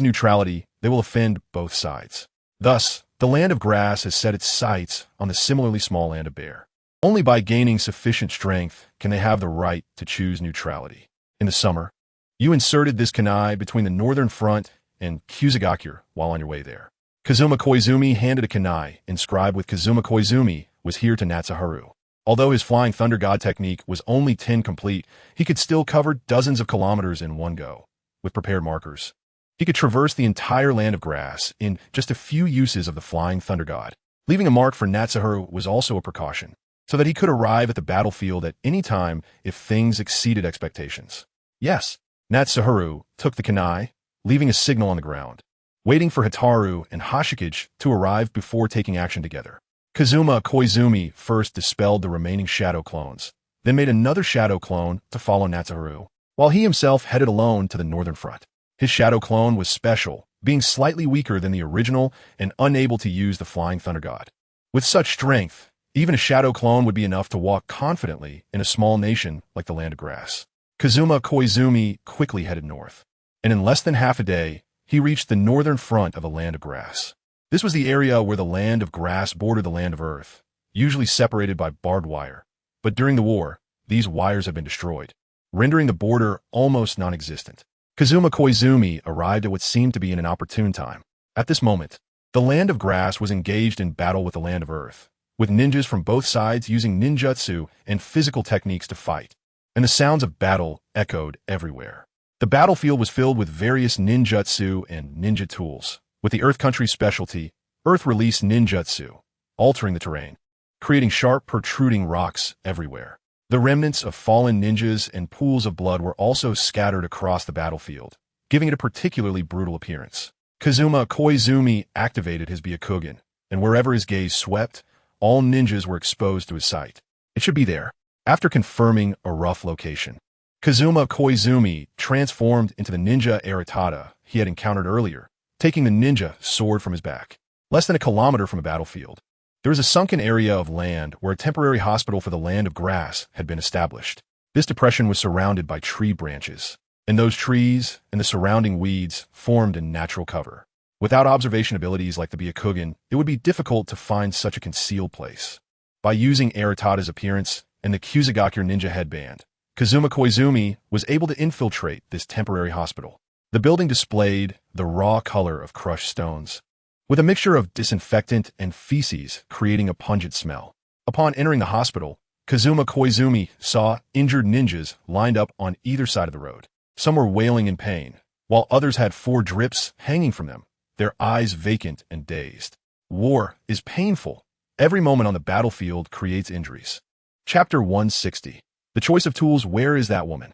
neutrality, they will offend both sides. Thus, the Land of Grass has set its sights on the similarly small Land of Bear. Only by gaining sufficient strength can they have the right to choose neutrality. In the summer, you inserted this kunai between the northern front and Kusagakure while on your way there. Kazuma Koizumi handed a kunai inscribed with Kazuma Koizumi was here to Natsuharu. Although his Flying Thunder God technique was only 10 complete, he could still cover dozens of kilometers in one go, with prepared markers. He could traverse the entire Land of Grass in just a few uses of the Flying Thunder God. Leaving a mark for Natsuharu was also a precaution, so that he could arrive at the battlefield at any time if things exceeded expectations. Yes, Natsuharu took the kunai, leaving a signal on the ground, waiting for Hitaru and Hashikage to arrive before taking action together. Kazuma Koizumi first dispelled the remaining shadow clones, then made another shadow clone to follow Natsuharu, while he himself headed alone to the northern front. His shadow clone was special, being slightly weaker than the original and unable to use the Flying Thunder God. With such strength, even a shadow clone would be enough to walk confidently in a small nation like the Land of Grass. Kazuma Koizumi quickly headed north, and in less than half a day, he reached the northern front of the Land of Grass. This was the area where the Land of Grass bordered the Land of Earth, usually separated by barbed wire. But during the war, these wires had been destroyed, rendering the border almost non-existent. Kazuma Koizumi arrived at what seemed to be in an opportune time. At this moment, the Land of Grass was engaged in battle with the Land of Earth, with ninjas from both sides using ninjutsu and physical techniques to fight, and the sounds of battle echoed everywhere. The battlefield was filled with various ninjutsu and ninja tools, with the Earth Country's specialty, Earth-release ninjutsu, altering the terrain, creating sharp, protruding rocks everywhere. The remnants of fallen ninjas and pools of blood were also scattered across the battlefield, giving it a particularly brutal appearance. Kazuma Koizumi activated his Byakugan, and wherever his gaze swept, all ninjas were exposed to his sight. It should be there. After confirming a rough location, Kazuma Koizumi transformed into the ninja Aratada he had encountered earlier, taking the ninja sword from his back. Less than a kilometer from a battlefield, there was a sunken area of land where a temporary hospital for the Land of Grass had been established. This depression was surrounded by tree branches, and those trees and the surrounding weeds formed a natural cover. Without observation abilities like the Byakugan, it would be difficult to find such a concealed place. By using Aratada's appearance and the Kusagakure ninja headband, Kazuma Koizumi was able to infiltrate this temporary hospital. The building displayed the raw color of crushed stones, with a mixture of disinfectant and feces creating a pungent smell. Upon entering the hospital, Kazuma Koizumi saw injured ninjas lined up on either side of the road. Some were wailing in pain, while others had 4 drips hanging from them, their eyes vacant and dazed. War is painful. Every moment on the battlefield creates injuries. Chapter 160. The choice of tools. Where is that woman?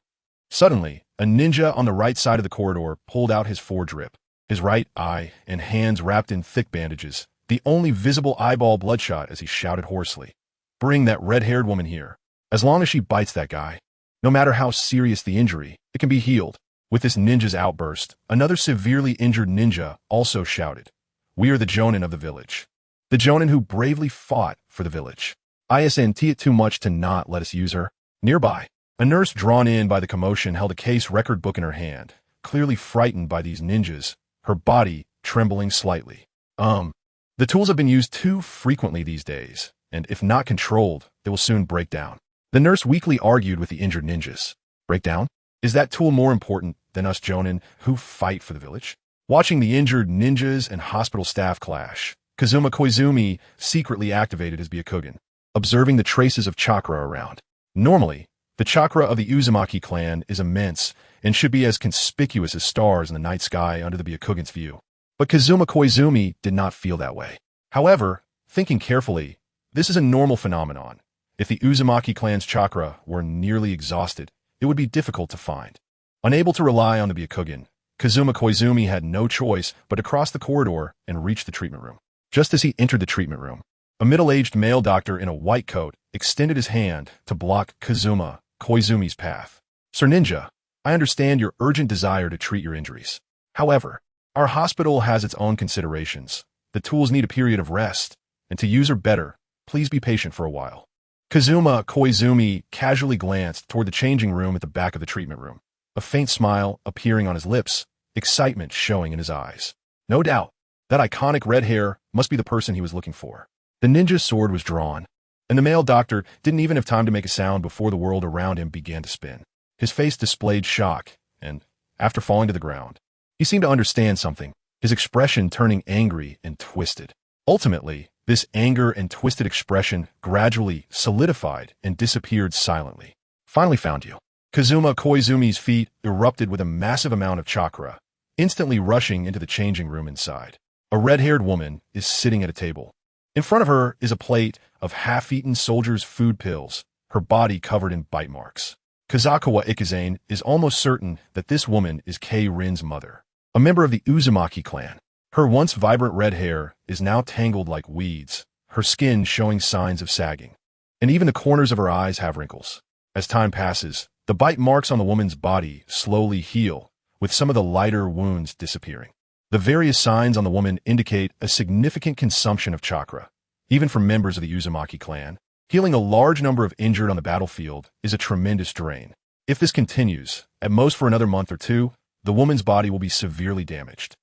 Suddenly, a ninja on the right side of the corridor pulled out his 4 drip. his right eye and hands wrapped in thick bandages, the only visible eyeball bloodshot as he shouted hoarsely, "Bring that red-haired woman here. As long as she bites that guy, no matter how serious the injury, it can be healed." With this ninja's outburst, another severely injured ninja also shouted, "We are the Jonin of the village. The Jonin who bravely fought for the village. Isn't it too much to not let us use her?" Nearby, a nurse drawn in by the commotion held a case record book in her hand, clearly frightened by these ninjas, her body trembling slightly. The tools have been used too frequently these days, and if not controlled, they will soon break down. The nurse weakly argued with the injured ninjas. Break down? Is that tool more important than us Jonin who fight for the village? Watching the injured ninjas and hospital staff clash, Kazuma Koizumi secretly activated his Byakugan, observing the traces of chakra around. Normally, the chakra of the Uzumaki clan is immense and should be as conspicuous as stars in the night sky under the Byakugan's view. But Kazuma Koizumi did not feel that way. However, thinking carefully, this is a normal phenomenon. If the Uzumaki clan's chakra were nearly exhausted, it would be difficult to find. Unable to rely on the Byakugan, Kazuma Koizumi had no choice but to cross the corridor and reach the treatment room. Just as he entered the treatment room, a middle-aged male doctor in a white coat extended his hand to block Kazuma Koizumi's path. "Sir Ninja, I understand your urgent desire to treat your injuries. However, our hospital has its own considerations. The tools need a period of rest, and to use her better, please be patient for a while." Kazuma Koizumi casually glanced toward the changing room at the back of the treatment room, a faint smile appearing on his lips, excitement showing in his eyes. No doubt, that iconic red hair must be the person he was looking for. The ninja's sword was drawn, and the male doctor didn't even have time to make a sound before the world around him began to spin. His face displayed shock, and, after falling to the ground, he seemed to understand something, his expression turning angry and twisted. Ultimately, this anger and twisted expression gradually solidified and disappeared silently. "Finally found you." Kazuma Koizumi's feet erupted with a massive amount of chakra, instantly rushing into the changing room inside. A red-haired woman is sitting at a table. In front of her is a plate of half-eaten soldiers' food pills, her body covered in bite marks. Kazukawa Ikizane is almost certain that this woman is Kei-Rin's mother, a member of the Uzumaki clan. Her once vibrant red hair is now tangled like weeds, her skin showing signs of sagging. And even the corners of her eyes have wrinkles. As time passes, the bite marks on the woman's body slowly heal, with some of the lighter wounds disappearing. The various signs on the woman indicate a significant consumption of chakra, even for members of the Uzumaki clan. Healing a large number of injured on the battlefield is a tremendous drain. If this continues, at most for another month or two, the woman's body will be severely damaged,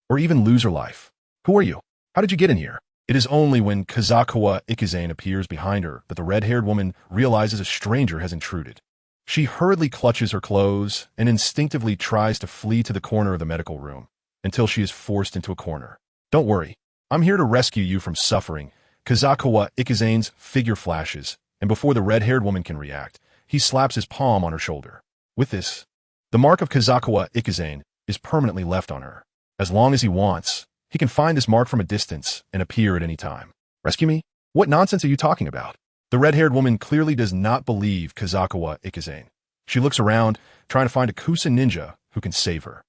or even lose her life. "Who are you? How did you get in here?" It is only when Kazukawa Ikizane appears behind her that the red-haired woman realizes a stranger has intruded. She hurriedly clutches her clothes and instinctively tries to flee to the corner of the medical room, until she is forced into a corner. "Don't worry, I'm here to rescue you from suffering." Kazukawa Ikizane's figure flashes, and before the red-haired woman can react, he slaps his palm on her shoulder. With this, the mark of Kazukawa Ikizane is permanently left on her. As long as he wants, he can find this mark from a distance and appear at any time. "Rescue me? What nonsense are you talking about?" The red-haired woman clearly does not believe Kazukawa Ikizane. She looks around, trying to find a Kusa ninja who can save her.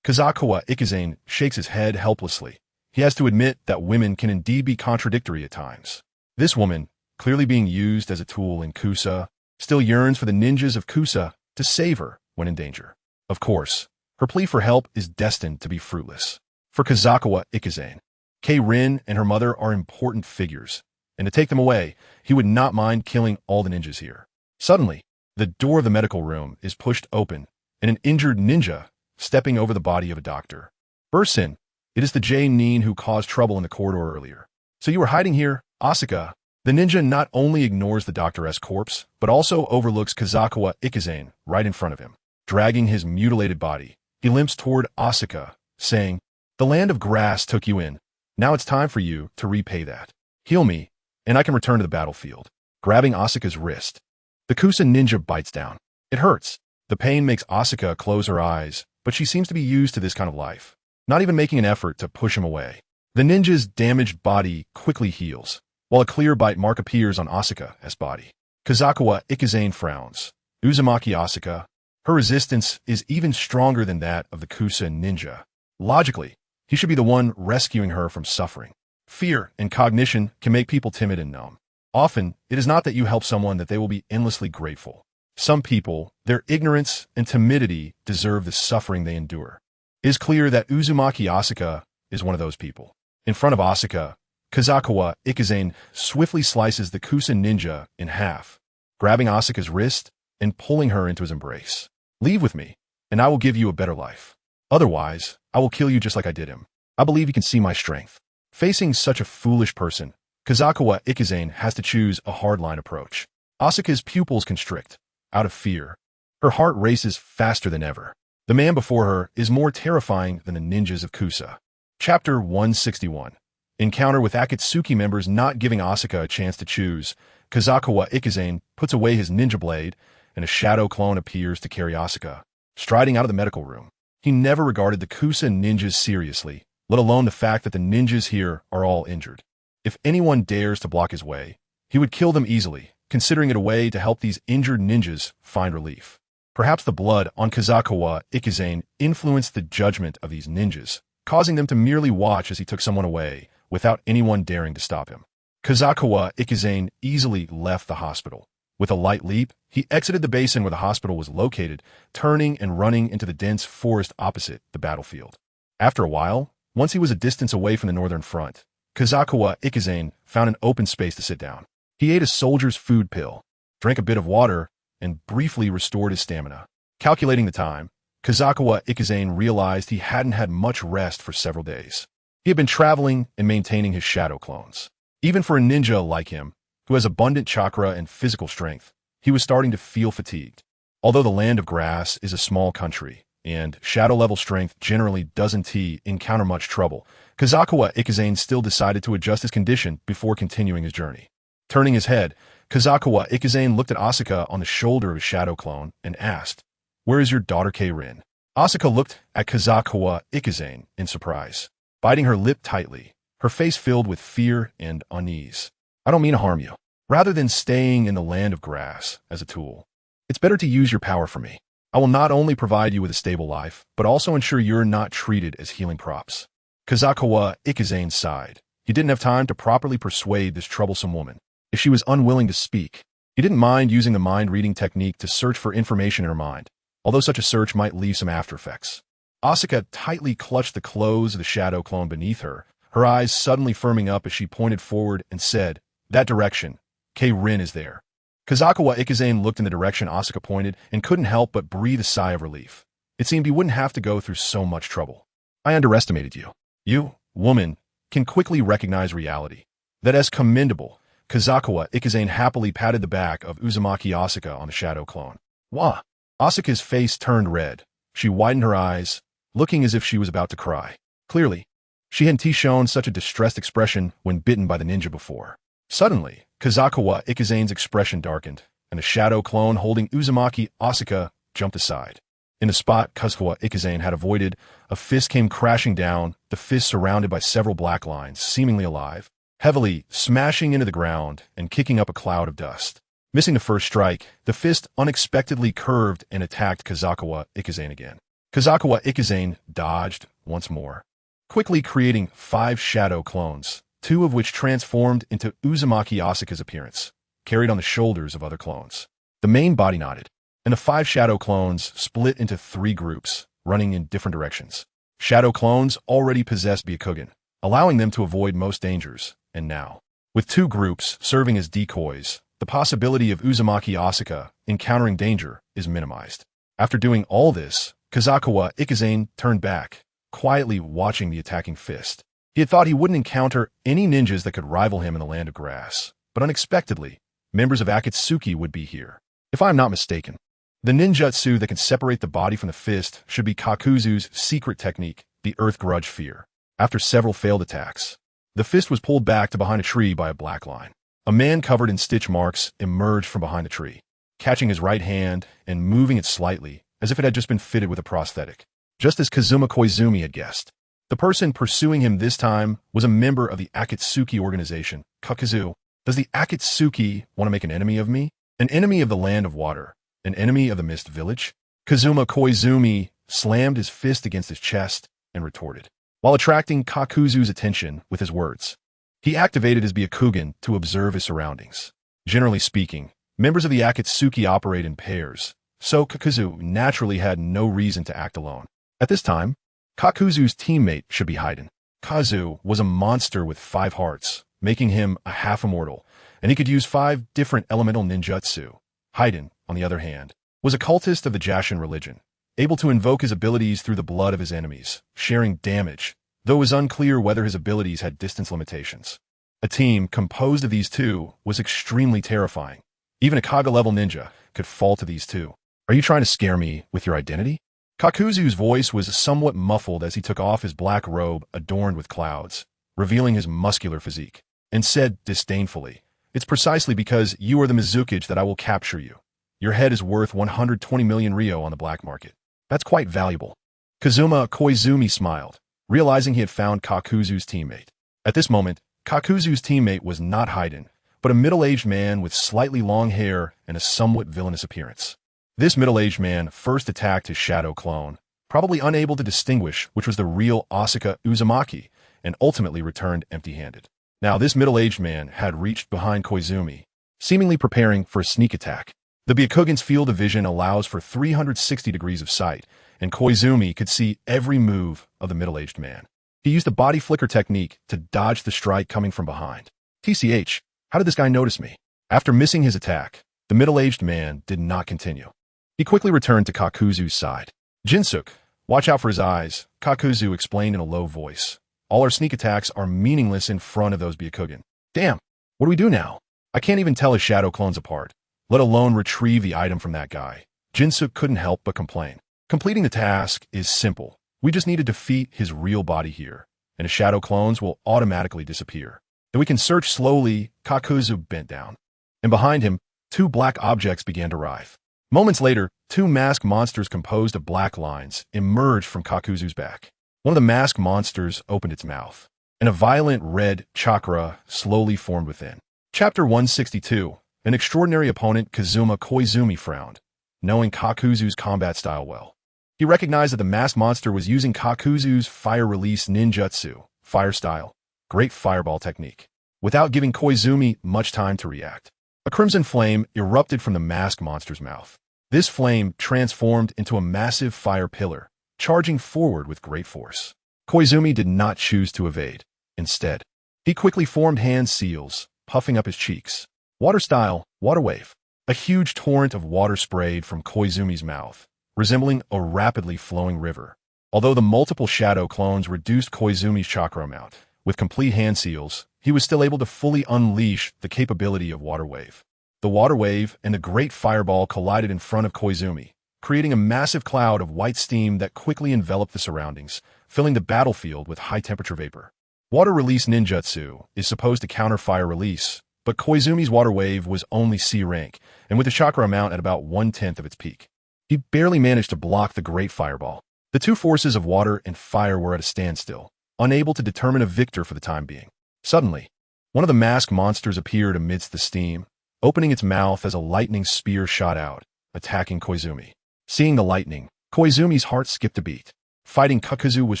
Kazukawa Ikizane shakes his head helplessly. He has to admit that women can indeed be contradictory at times. This woman, clearly being used as a tool in Kusa, still yearns for the ninjas of Kusa to save her when in danger. Of course, her plea for help is destined to be fruitless. For Kazukawa Ikizane, Kei-Rin and her mother are important figures, and to take them away, he would not mind killing all the ninjas here. Suddenly, the door of the medical room is pushed open, and an injured ninja, stepping over the body of a doctor, bursts in. It is the J-Nin who caused trouble in the corridor earlier. "So you were hiding here, Asuka?" The ninja not only ignores the doctor's corpse, but also overlooks Kazukawa Ikizane right in front of him. Dragging his mutilated body, he limps toward Asuka, saying, "The land of grass took you in. Now it's time for you to repay that. Heal me, and I can return to the battlefield." Grabbing Asuka's wrist, the Kusa ninja bites down. It hurts. The pain makes Asuka close her eyes, but she seems to be used to this kind of life, not even making an effort to push him away. The ninja's damaged body quickly heals, while a clear bite mark appears on Asuka's body. Kazukawa Ikizane frowns. Uzumaki Asuka, her resistance is even stronger than that of the Kusa ninja. Logically, He should be the one rescuing her from suffering. Fear and cognition can make people timid and numb. Often, it is not that you help someone that they will be endlessly grateful. Some people, their ignorance and timidity deserve the suffering they endure. It is clear that Uzumaki Asuka is one of those people. In front of Asuka, Kazukawa Ikizane swiftly slices the Kusa ninja in half, grabbing Asuka's wrist and pulling her into his embrace. Leave with me, and I will give you a better life. Otherwise, I will kill you just like I did him. I believe you can see my strength. Facing such a foolish person, Kazukawa Ikizane has to choose a hardline approach. Asuka's pupils constrict, out of fear. Her heart races faster than ever. The man before her is more terrifying than the ninjas of Kusa. Chapter 161. Encounter with Akatsuki members not giving Asuka a chance to choose. Kazukawa Ikizane puts away his ninja blade, and a shadow clone appears to carry Asuka, striding out of the medical room. He never regarded the Kusa ninjas seriously, let alone the fact that the ninjas here are all injured. If anyone dares to block his way, he would kill them easily, considering it a way to help these injured ninjas find relief. Perhaps the blood on Kazukawa Ikizane influenced the judgment of these ninjas, causing them to merely watch as he took someone away, without anyone daring to stop him. Kazukawa Ikizane easily left the hospital. With a light leap, he exited the basin where the hospital was located, turning and running into the dense forest opposite the battlefield. After a while, once he was a distance away from the northern front, Kazukawa Ikizane found an open space to sit down. He ate a soldier's food pill, drank a bit of water, and briefly restored his stamina. Calculating the time, Kazukawa Ikizane realized he hadn't had much rest for several days. He had been traveling and maintaining his shadow clones. Even for a ninja like him, who has abundant chakra and physical strength, he was starting to feel fatigued. Although the Land of Grass is a small country, and shadow-level strength generally doesn't encounter much trouble, Kazukawa Ikizane still decided to adjust his condition before continuing his journey. Turning his head, Kazukawa Ikizane looked at Asuka on the shoulder of his shadow clone and asked, "Where is your daughter Kei-Rin?" Asuka looked at Kazukawa Ikizane in surprise, biting her lip tightly, her face filled with fear and unease. "I don't mean to harm you. Rather than staying in the Land of Grass as a tool, it's better to use your power for me. I will not only provide you with a stable life, but also ensure you're not treated as healing props." Kazukawa Ikizane sighed. He didn't have time to properly persuade this troublesome woman. If she was unwilling to speak, he didn't mind using the mind-reading technique to search for information in her mind, although such a search might leave some after effects. Asuka tightly clutched the clothes of the shadow clone beneath her, her eyes suddenly firming up as she pointed forward and said, "That direction. Kei-Rin is there." Kazukawa Ikizane looked in the direction Asuka pointed and couldn't help but breathe a sigh of relief. It seemed he wouldn't have to go through so much trouble. "I underestimated you. You, woman, can quickly recognize reality. That is commendable." Kazukawa Ikizane happily patted the back of Uzumaki Asuka on the shadow clone. "Wah!" Asuka's face turned red. She widened her eyes, looking as if she was about to cry. Clearly, she hadn't shown such a distressed expression when bitten by the ninja before. Suddenly, Kazukawa Ikizane's expression darkened, and the shadow clone holding Uzumaki Asuka jumped aside. In the spot Kazukawa Ikizane had avoided, a fist came crashing down, the fist surrounded by several black lines, seemingly alive, heavily smashing into the ground and kicking up a cloud of dust. Missing the first strike, the fist unexpectedly curved and attacked Kazukawa Ikizane again. Kazukawa Ikizane dodged once more, quickly creating 5 shadow clones, 2 of which transformed into Uzumaki Asuka's appearance, carried on the shoulders of other clones. The main body nodded, and the 5 shadow clones split into 3 groups, running in different directions. Shadow clones already possessed Byakugan, allowing them to avoid most dangers, and now, with 2 groups serving as decoys, the possibility of Uzumaki Asuka encountering danger is minimized. After doing all this, Kazukawa Ikizane turned back, quietly watching the attacking fist. He had thought he wouldn't encounter any ninjas that could rival him in the Land of Grass, but unexpectedly, members of Akatsuki would be here. If I am not mistaken, the ninjutsu that can separate the body from the fist should be Kakuzu's secret technique, the Earth Grudge Fear. After several failed attacks, the fist was pulled back to behind a tree by a black line. A man covered in stitch marks emerged from behind the tree, catching his right hand and moving it slightly, as if it had just been fitted with a prosthetic. Just as Kazuma Koizumi had guessed, the person pursuing him this time was a member of the Akatsuki organization. "Kakazu, does the Akatsuki want to make an enemy of me? An enemy of the Land of Water? An enemy of the Mist Village?" Kazuma Koizumi slammed his fist against his chest and retorted. while attracting Kakuzu's attention with his words. He activated his Byakugan to observe his surroundings. Generally speaking, members of the Akatsuki operate in pairs, so Kakuzu naturally had no reason to act alone. At this time, Kakuzu's teammate should be Haiden. Kazu was a monster with 5 hearts, making him a half-immortal, and he could use 5 different elemental ninjutsu. Haiden, on the other hand, was a cultist of the Jashin religion, able to invoke his abilities through the blood of his enemies, sharing damage, though it was unclear whether his abilities had distance limitations. A team composed of these two was extremely terrifying. Even a Kaga-level ninja could fall to these two. Are you trying to scare me with your identity? Kakuzu's voice was somewhat muffled as he took off his black robe adorned with clouds, revealing his muscular physique, and said disdainfully, "It's precisely because you are the Mizukage that I will capture you. Your head is worth 120 million ryo on the black market. That's quite valuable." Kazuma Koizumi smiled, realizing he had found Kakuzu's teammate. At this moment, Kakuzu's teammate was not Haiden, but a middle-aged man with slightly long hair and a somewhat villainous appearance. This middle-aged man first attacked his shadow clone, probably unable to distinguish which was the real Asuka Uzumaki, and ultimately returned empty-handed. Now this middle-aged man had reached behind Koizumi, seemingly preparing for a sneak attack. The Byakugan's field of vision allows for 360 degrees of sight, and Koizumi could see every move of the middle-aged man. He used the body flicker technique to dodge the strike coming from behind. TCH, how did this guy notice me? After missing his attack, the middle-aged man did not continue. He quickly returned to Kakuzu's side. "Jinsook, watch out for his eyes," Kakuzu explained in a low voice. "All our sneak attacks are meaningless in front of those Byakugan." Damn, what do we do now? I can't even tell his shadow clones apart, let alone retrieve the item from that guy. Jinsook couldn't help but complain. Completing the task is simple. We just need to defeat his real body here, and his shadow clones will automatically disappear. Then we can search slowly. Kakuzu bent down, and behind him, 2 black objects began to writhe. Moments later, 2 masked monsters composed of black lines emerged from Kakuzu's back. One of the masked monsters opened its mouth, and a violent red chakra slowly formed within. Chapter 162. An extraordinary opponent. Kazuma Koizumi frowned, knowing Kakuzu's combat style well. He recognized that the masked monster was using Kakuzu's fire release ninjutsu, fire style, great fireball technique, without giving Koizumi much time to react. A crimson flame erupted from the masked monster's mouth. This flame transformed into a massive fire pillar, charging forward with great force. Koizumi did not choose to evade. Instead, he quickly formed hand seals, puffing up his cheeks. Water style, water wave. A huge torrent of water sprayed from Koizumi's mouth, resembling a rapidly flowing river. Although the multiple shadow clones reduced Koizumi's chakra amount, with complete hand seals, he was still able to fully unleash the capability of water wave. The water wave and the great fireball collided in front of Koizumi, creating a massive cloud of white steam that quickly enveloped the surroundings, filling the battlefield with high-temperature vapor. Water release ninjutsu is supposed to counter fire release, but Koizumi's water wave was only C rank, and with the chakra amount at about 1/10 of its peak. He barely managed to block the great fireball. The 2 forces of water and fire were at a standstill, unable to determine a victor for the time being. Suddenly, one of the masked monsters appeared amidst the steam, opening its mouth as a lightning spear shot out, attacking Koizumi. Seeing the lightning, Koizumi's heart skipped a beat. Fighting Kakuzu was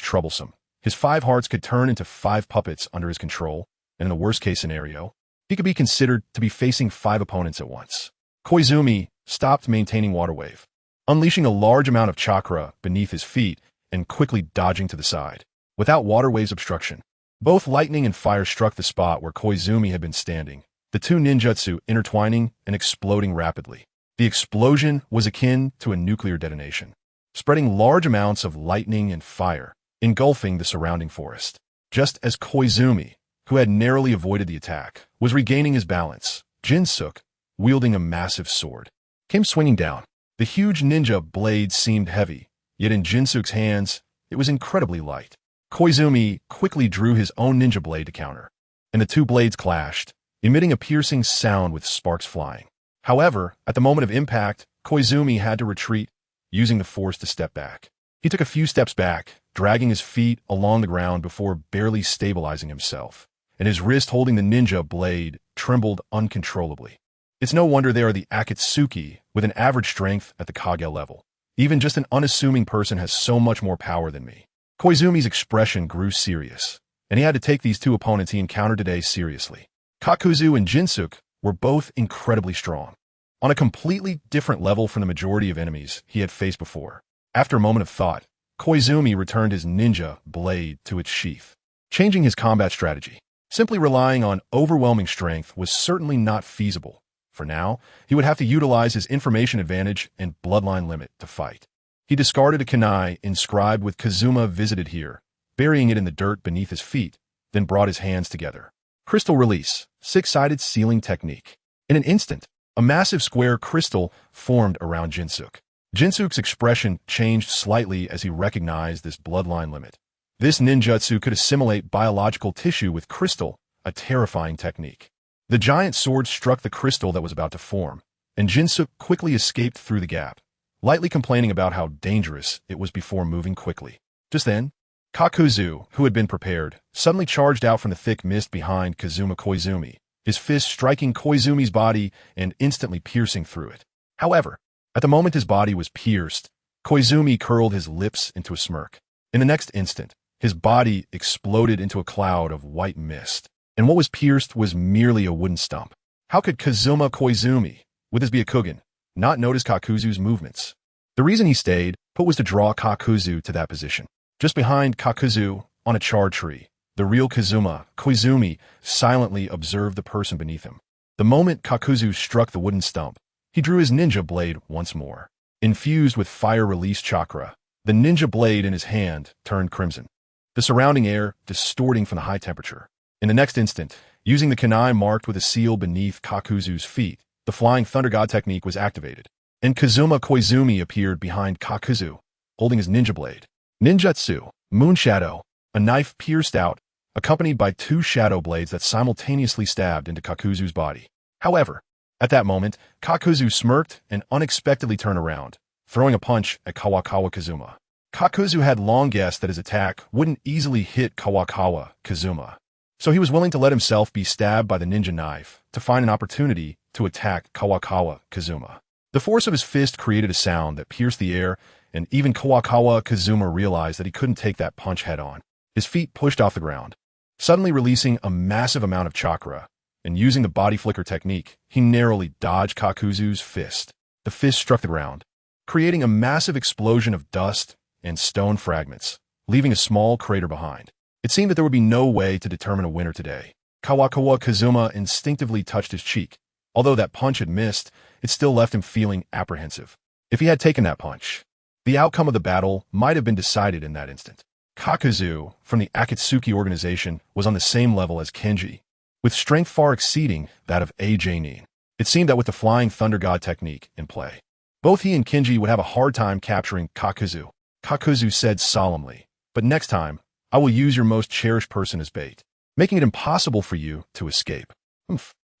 troublesome. His 5 hearts could turn into 5 puppets under his control, and in the worst-case scenario, he could be considered to be facing 5 opponents at once. Koizumi stopped maintaining water wave, unleashing a large amount of chakra beneath his feet and quickly dodging to the side. Without water wave's obstruction, both lightning and fire struck the spot where Koizumi had been standing, the 2 ninjutsu intertwining and exploding rapidly. The explosion was akin to a nuclear detonation, spreading large amounts of lightning and fire, engulfing the surrounding forest. Just as Koizumi, who had narrowly avoided the attack, was regaining his balance, Jinsook, wielding a massive sword, came swinging down. The huge ninja blade seemed heavy, yet in Jinsook's hands, it was incredibly light. Koizumi quickly drew his own ninja blade to counter, and the 2 blades clashed, emitting a piercing sound with sparks flying. However, at the moment of impact, Koizumi had to retreat, using the force to step back. He took a few steps back, dragging his feet along the ground before barely stabilizing himself, and his wrist holding the ninja blade trembled uncontrollably. It's no wonder they are the Akatsuki with an average strength at the Kage level. Even just an unassuming person has so much more power than me. Koizumi's expression grew serious, and he had to take these two opponents he encountered today seriously. Kakuzu and Jinsook were both incredibly strong, on a completely different level from the majority of enemies he had faced before. After a moment of thought, Koizumi returned his ninja blade to its sheath, changing his combat strategy. Simply relying on overwhelming strength was certainly not feasible. For now, he would have to utilize his information advantage and bloodline limit to fight. He discarded a kunai inscribed with Kazuma visited here, burying it in the dirt beneath his feet, then brought his hands together. Crystal release, six-sided sealing technique. In an instant, a massive square crystal formed around Jinsook. Jinsook's expression changed slightly as he recognized this bloodline limit. This ninjutsu could assimilate biological tissue with crystal, a terrifying technique. The giant sword struck the crystal that was about to form, and Jinsook quickly escaped through the gap, lightly complaining about how dangerous it was before moving quickly. Just then, Kakuzu, who had been prepared, suddenly charged out from the thick mist behind Kazuma Koizumi, his fist striking Koizumi's body and instantly piercing through it. However, at the moment his body was pierced, Koizumi curled his lips into a smirk. In the next instant, his body exploded into a cloud of white mist, and what was pierced was merely a wooden stump. How could Kazuma Koizumi, with his Byakugan, not notice Kakuzu's movements? The reason he stayed put was to draw Kakuzu to that position. Just behind Kakuzu, on a char tree, the real Kazuma Koizumi silently observed the person beneath him. The moment Kakuzu struck the wooden stump, he drew his ninja blade once more. Infused with fire release chakra, the ninja blade in his hand turned crimson, the surrounding air distorting from the high temperature. In the next instant, using the kunai marked with a seal beneath Kakuzu's feet, the Flying Thunder God technique was activated, and Kazuma Koizumi appeared behind Kakuzu, holding his ninja blade. Ninjutsu, Moon Shadow, a knife pierced out, accompanied by two shadow blades that simultaneously stabbed into Kakuzu's body. However, at that moment, Kakuzu smirked and unexpectedly turned around, throwing a punch at Kazuma. Kakuzu had long guessed that his attack wouldn't easily hit Kazuma, so he was willing to let himself be stabbed by the ninja knife to find an opportunity to attack Kazuma. The force of his fist created a sound that pierced the air, and even Kazuma realized that he couldn't take that punch head-on. His feet pushed off the ground, suddenly releasing a massive amount of chakra, and using the body flicker technique, he narrowly dodged Kakuzu's fist. The fist struck the ground, creating a massive explosion of dust and stone fragments, leaving a small crater behind. It seemed that there would be no way to determine a winner today. Kazuma instinctively touched his cheek. Although that punch had missed, it still left him feeling apprehensive. If he had taken that punch, the outcome of the battle might have been decided in that instant. Kakuzu, from the Akatsuki organization, was on the same level as Kenji, with strength far exceeding that of AJ Nin. It seemed that with the Flying Thunder God technique in play, both he and Kenji would have a hard time capturing Kakuzu. Kakuzu said solemnly, "But next time, I will use your most cherished person as bait, making it impossible for you to escape."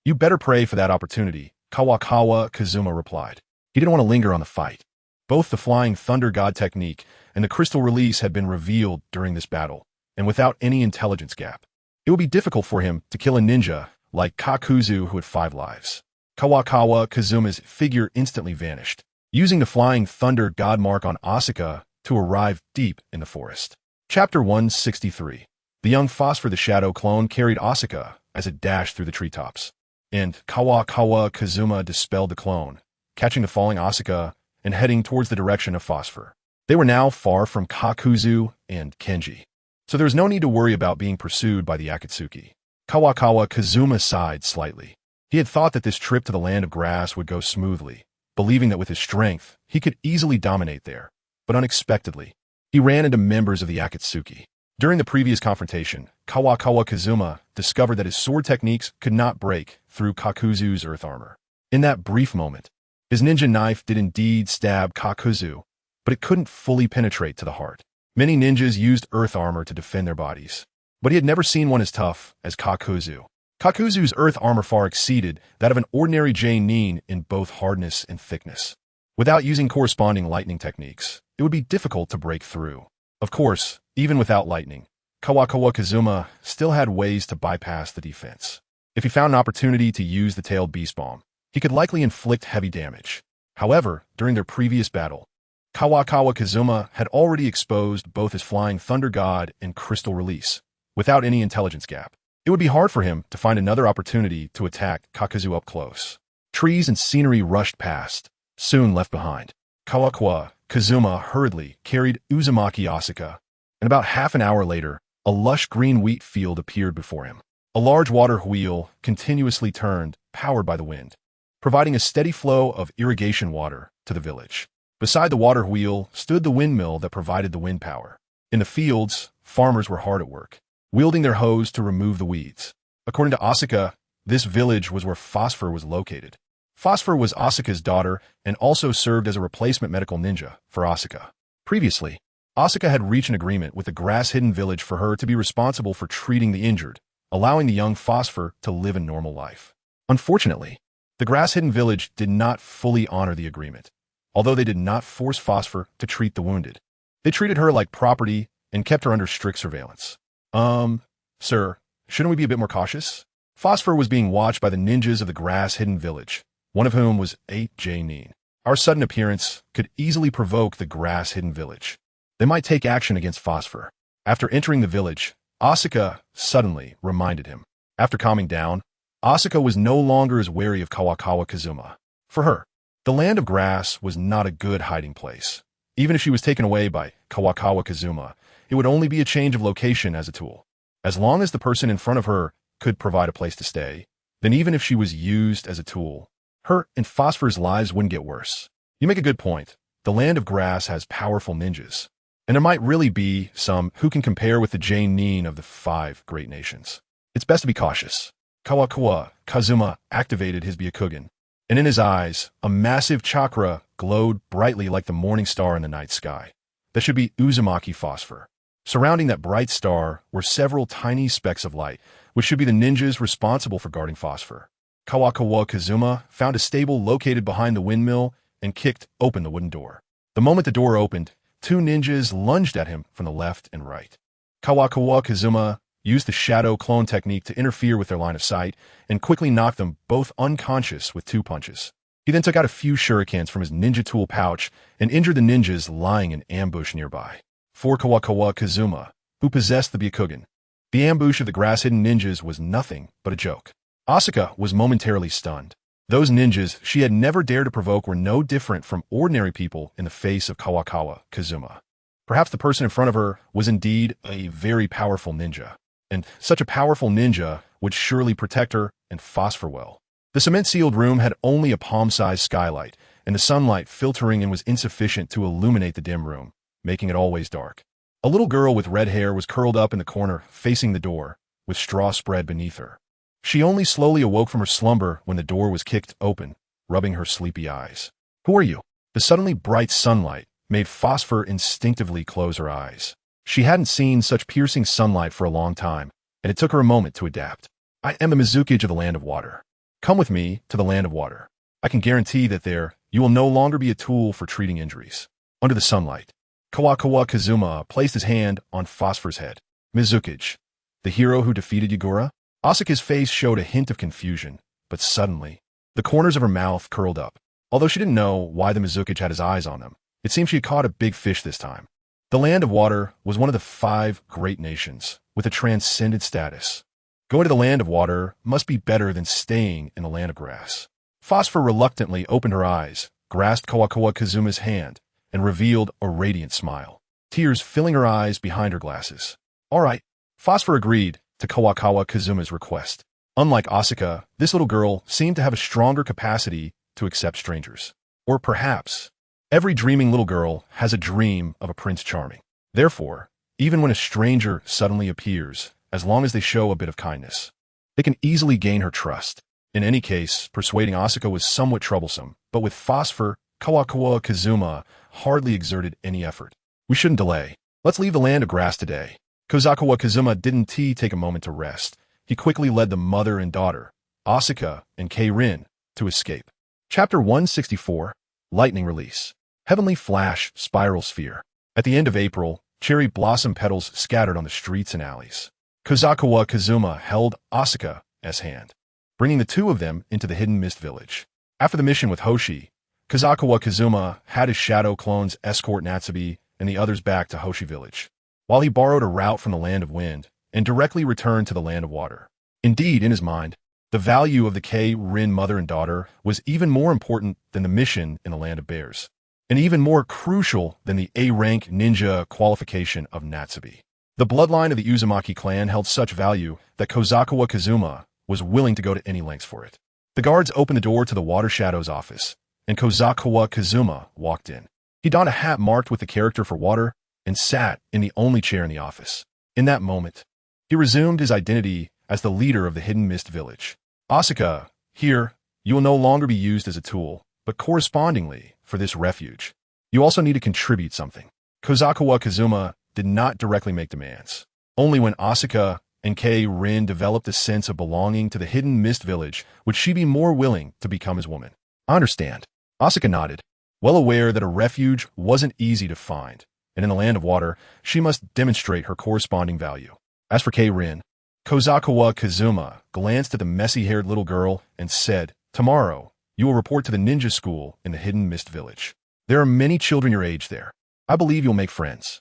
You better pray for that opportunity, Kazuma replied. He didn't want to linger on the fight. Both the Flying Thunder God technique and the Crystal Release had been revealed during this battle, and without any intelligence gap, it would be difficult for him to kill a ninja like Kakuzu who had 5 lives. Kazuma's figure instantly vanished, using the Flying Thunder God mark on Asuka to arrive deep in the forest. Chapter 163. The young Phosphor the Shadow clone carried Asuka as it dashed through the treetops, and Kazuma dispelled the clone, catching the falling Asuka and heading towards the direction of Phosphor. They were now far from Kakuzu and Kenji, so there was no need to worry about being pursued by the Akatsuki. Kazuma sighed slightly. He had thought that this trip to the land of grass would go smoothly, believing that with his strength, he could easily dominate there. But unexpectedly, he ran into members of the Akatsuki. During the previous confrontation, Kazuma discovered that his sword techniques could not break through Kakuzu's earth armor. In that brief moment, his ninja knife did indeed stab Kakuzu, but it couldn't fully penetrate to the heart. Many ninjas used earth armor to defend their bodies, but he had never seen one as tough as Kakuzu. Kakuzu's earth armor far exceeded that of an ordinary Nin in both hardness and thickness. Without using corresponding lightning techniques, it would be difficult to break through. Of course, even without lightning, Kazuma still had ways to bypass the defense. If he found an opportunity to use the tailed beast bomb, he could likely inflict heavy damage. However, during their previous battle, Kawakawa Kazuma had already exposed both his Flying Thunder God and CrystalRelease, without any intelligence gap. It would be hard for him to find another opportunity to attack Kakazu up close. Trees and scenery rushed past, soon left behind. Kawakawa Kazuma hurriedly carried Uzumaki Asuka, and about half an hour later, a lush green wheat field appeared before him. A large water wheel continuously turned, powered by the wind, providing a steady flow of irrigation water to the village. Beside the water wheel stood the windmill that provided the wind power. In the fields, farmers were hard at work, wielding their hoes to remove the weeds. According to Asuka, this village was where Phosphor was located. Phosphor was Asuka's daughter and also served as a replacement medical ninja for Asuka. Previously, Asuka had reached an agreement with the Grass-Hidden Village for her to be responsible for treating the injured, allowing the young Phosphor to live a normal life. Unfortunately, the Grass-Hidden Village did not fully honor the agreement. Although they did not force Phosphor to treat the wounded, they treated her like property and kept her under strict surveillance. Sir, shouldn't we be a bit more cautious? Phosphor was being watched by the ninjas of the Grass-Hidden Village, one of whom was 8J Nin. Our sudden appearance could easily provoke the Grass-Hidden Village. They might take action against Phosphor. After entering the village, Asuka suddenly reminded him. After calming down, Asuka was no longer as wary of Kawakawa Kazuma. For her, the land of grass was not a good hiding place. Even if she was taken away by Kawakawa Kazuma, it would only be a change of location as a tool. As long as the person in front of her could provide a place to stay, then even if she was used as a tool, her and Phosphor's lives wouldn't get worse. You make a good point. The land of grass has powerful ninjas, and there might really be some who can compare with the Jane Nin of the 5 great nations. It's best to be cautious. Kawakawa Kazuma activated his Byakugan, and in his eyes, a massive chakra glowed brightly like the morning star in the night sky. That should be Uzumaki Phosphor. Surrounding that bright star were several tiny specks of light, which should be the ninjas responsible for guarding Phosphor. Kawakawa Kazuma found a stable located behind the windmill and kicked open the wooden door. The moment the door opened, 2 ninjas lunged at him from the left and right. Kawakawa Kazuma used the shadow clone technique to interfere with their line of sight and quickly knocked them both unconscious with 2 punches. He then took out a few shurikens from his ninja tool pouch and injured the ninjas lying in ambush nearby. For Kawakawa Kazuma, who possessed the Byakugan, the ambush of the Grass-Hidden Ninjas was nothing but a joke. Asuka was momentarily stunned. Those ninjas she had never dared to provoke were no different from ordinary people in the face of Kawakawa Kazuma. Perhaps the person in front of her was indeed a very powerful ninja, and such a powerful ninja would surely protect her and Phosphor well. The cement-sealed room had only a palm-sized skylight, and the sunlight filtering in was insufficient to illuminate the dim room, making it always dark. A little girl with red hair was curled up in the corner, facing the door, with straw spread beneath her. She only slowly awoke from her slumber when the door was kicked open, rubbing her sleepy eyes. "Who are you?" The suddenly bright sunlight made Phosphor instinctively close her eyes. She hadn't seen such piercing sunlight for a long time, and it took her a moment to adapt. "I am the Mizukage of the Land of Water. Come with me to the Land of Water. I can guarantee that there you will no longer be a tool for treating injuries." Under the sunlight, Kawakawa Kazuma placed his hand on Phosphor's head. "Mizukage, the hero who defeated Yagura?" Asuka's face showed a hint of confusion, but suddenly, the corners of her mouth curled up. Although she didn't know why the Mizukage had his eyes on them, it seemed she had caught a big fish this time. The Land of Water was one of the 5 great nations, with a transcendent status. Going to the Land of Water must be better than staying in the Land of Grass. Phosphor reluctantly opened her eyes, grasped Kawakawa Kazuma's hand, and revealed a radiant smile, tears filling her eyes behind her glasses. "All right." Phosphor agreed to Kawakawa Kazuma's request. Unlike Asuka, this little girl seemed to have a stronger capacity to accept strangers. Or perhaps, every dreaming little girl has a dream of a Prince Charming. Therefore, even when a stranger suddenly appears, as long as they show a bit of kindness, they can easily gain her trust. In any case, persuading Asuka was somewhat troublesome, but with Phosphor, Kawakawa Kazuma hardly exerted any effort. "We shouldn't delay. Let's leave the Land of Grass today." Kazakawa Kazuma didn't take a moment to rest. He quickly led the mother and daughter, Asuka and Kei-Rin, to escape. Chapter 164, Lightning Release. Heavenly Flash Spiral Sphere. At the end of April, cherry blossom petals scattered on the streets and alleys. Kazakawa Kazuma held Asuka's hand, bringing the 2 of them into the Hidden Mist Village. After the mission with Hoshi, Kobayakawa Kazuma had his shadow clones escort Natsubi and the others back to Hoshi Village, while he borrowed a route from the Land of Wind and directly returned to the Land of Water. Indeed, in his mind, the value of the K-Rin mother and daughter was even more important than the mission in the Land of Bears, and even more crucial than the A-rank ninja qualification of Natsubi. The bloodline of the Uzumaki clan held such value that Kobayakawa Kazuma was willing to go to any lengths for it. The guards opened the door to the Water Shadow's office, and Kobayakawa Kazuma walked in. He donned a hat marked with the character for water and sat in the only chair in the office. In that moment, he resumed his identity as the leader of the Hidden Mist Village. Asuka, here, you will no longer be used as a tool, but correspondingly, for this refuge, you also need to contribute something. Kobayakawa Kazuma did not directly make demands. Only when Asuka and K-Rin developed a sense of belonging to the Hidden Mist Village would she be more willing to become his woman. I understand. Asuka nodded, well aware that a refuge wasn't easy to find, and in the Land of Water, she must demonstrate her corresponding value. As for K-Rin, Kobayakawa Kazuma glanced at the messy-haired little girl and said, "Tomorrow, you will report to the ninja school in the Hidden Mist Village. There are many children your age there. I believe you'll make friends."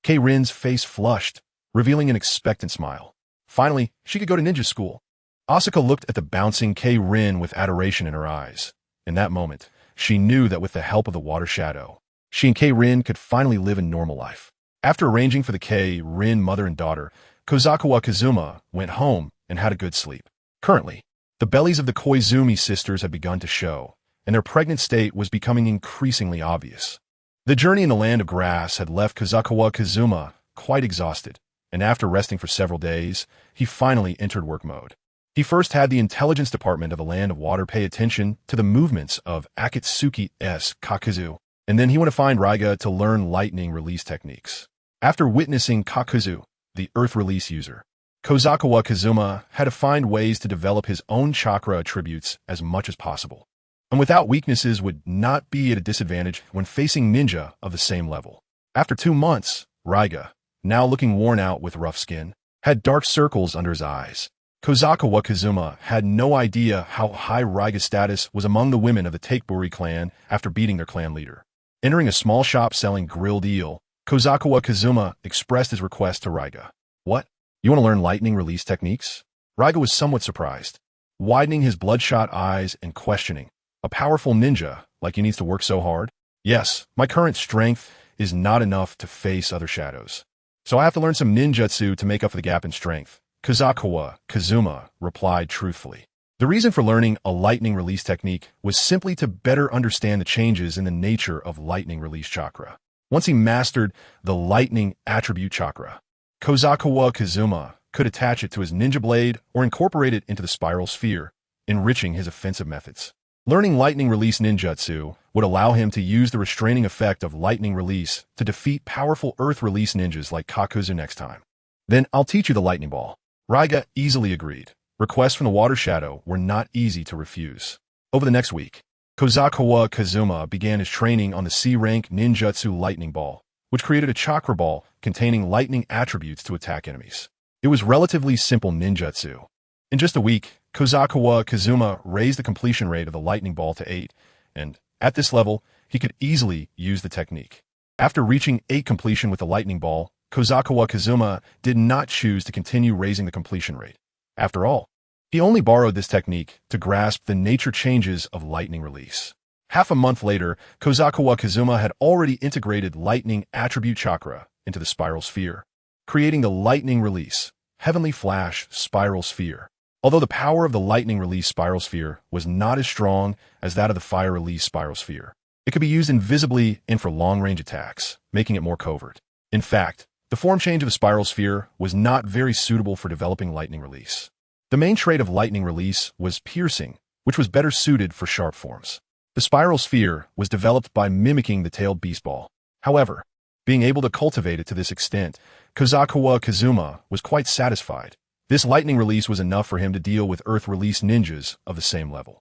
K-Rin's face flushed, revealing an expectant smile. Finally, she could go to ninja school. Asuka looked at the bouncing K-Rin with adoration in her eyes. In that moment, she knew that with the help of the Water Shadow, she and K-Rin could finally live a normal life. After arranging for the K-Rin mother and daughter, Kobayakawa Kazuma went home and had a good sleep. Currently, the bellies of the Koizumi sisters had begun to show, and their pregnant state was becoming increasingly obvious. The journey in the Land of Grass had left Kobayakawa Kazuma quite exhausted, and after resting for several days, he finally entered work mode. He first had the intelligence department of the Land of Water pay attention to the movements of Akatsuki's Kakuzu, and then he went to find Raiga to learn lightning release techniques. After witnessing Kakuzu, the Earth Release user, Kobayakawa Kazuma had to find ways to develop his own chakra attributes as much as possible, and without weaknesses would not be at a disadvantage when facing ninja of the same level. After 2 months, Raiga, now looking worn out with rough skin, had dark circles under his eyes. Kobayakawa Kazuma had no idea how high Raiga's status was among the women of the Takeburi clan after beating their clan leader. Entering a small shop selling grilled eel, Kobayakawa Kazuma expressed his request to Raiga. "What? You want to learn lightning release techniques?" Raiga was somewhat surprised, widening his bloodshot eyes and questioning, "A powerful ninja like you needs to work so hard?" "Yes, my current strength is not enough to face other shadows, so I have to learn some ninjutsu to make up for the gap in strength," Kobayakawa Kazuma replied truthfully. The reason for learning a lightning release technique was simply to better understand the changes in the nature of lightning release chakra. Once he mastered the lightning attribute chakra, Kobayakawa Kazuma could attach it to his ninja blade or incorporate it into the spiral sphere, enriching his offensive methods. Learning lightning release ninjutsu would allow him to use the restraining effect of lightning release to defeat powerful earth release ninjas like Kakuzu next time. "Then I'll teach you the lightning ball." Raiga easily agreed. Requests from the Water Shadow were not easy to refuse. Over the next week, Kobayakawa Kazuma began his training on the C-rank ninjutsu lightning ball, which created a chakra ball containing lightning attributes to attack enemies. It was relatively simple ninjutsu. In just a week, Kobayakawa Kazuma raised the completion rate of the lightning ball to 8, and at this level, he could easily use the technique. After reaching 8 completion with the lightning ball, Kobayakawa Kazuma did not choose to continue raising the completion rate. After all, he only borrowed this technique to grasp the nature changes of lightning release. Half a month later, Kobayakawa Kazuma had already integrated lightning attribute chakra into the spiral sphere, creating the lightning release, heavenly flash spiral sphere. Although the power of the lightning release spiral sphere was not as strong as that of the fire release spiral sphere, it could be used invisibly and for long-range attacks, making it more covert. In fact, the form change of the spiral sphere was not very suitable for developing lightning release. The main trait of lightning release was piercing, which was better suited for sharp forms. The spiral sphere was developed by mimicking the tailed beast ball. However, being able to cultivate it to this extent, Kobayakawa Kazuma was quite satisfied. This lightning release was enough for him to deal with earth release ninjas of the same level.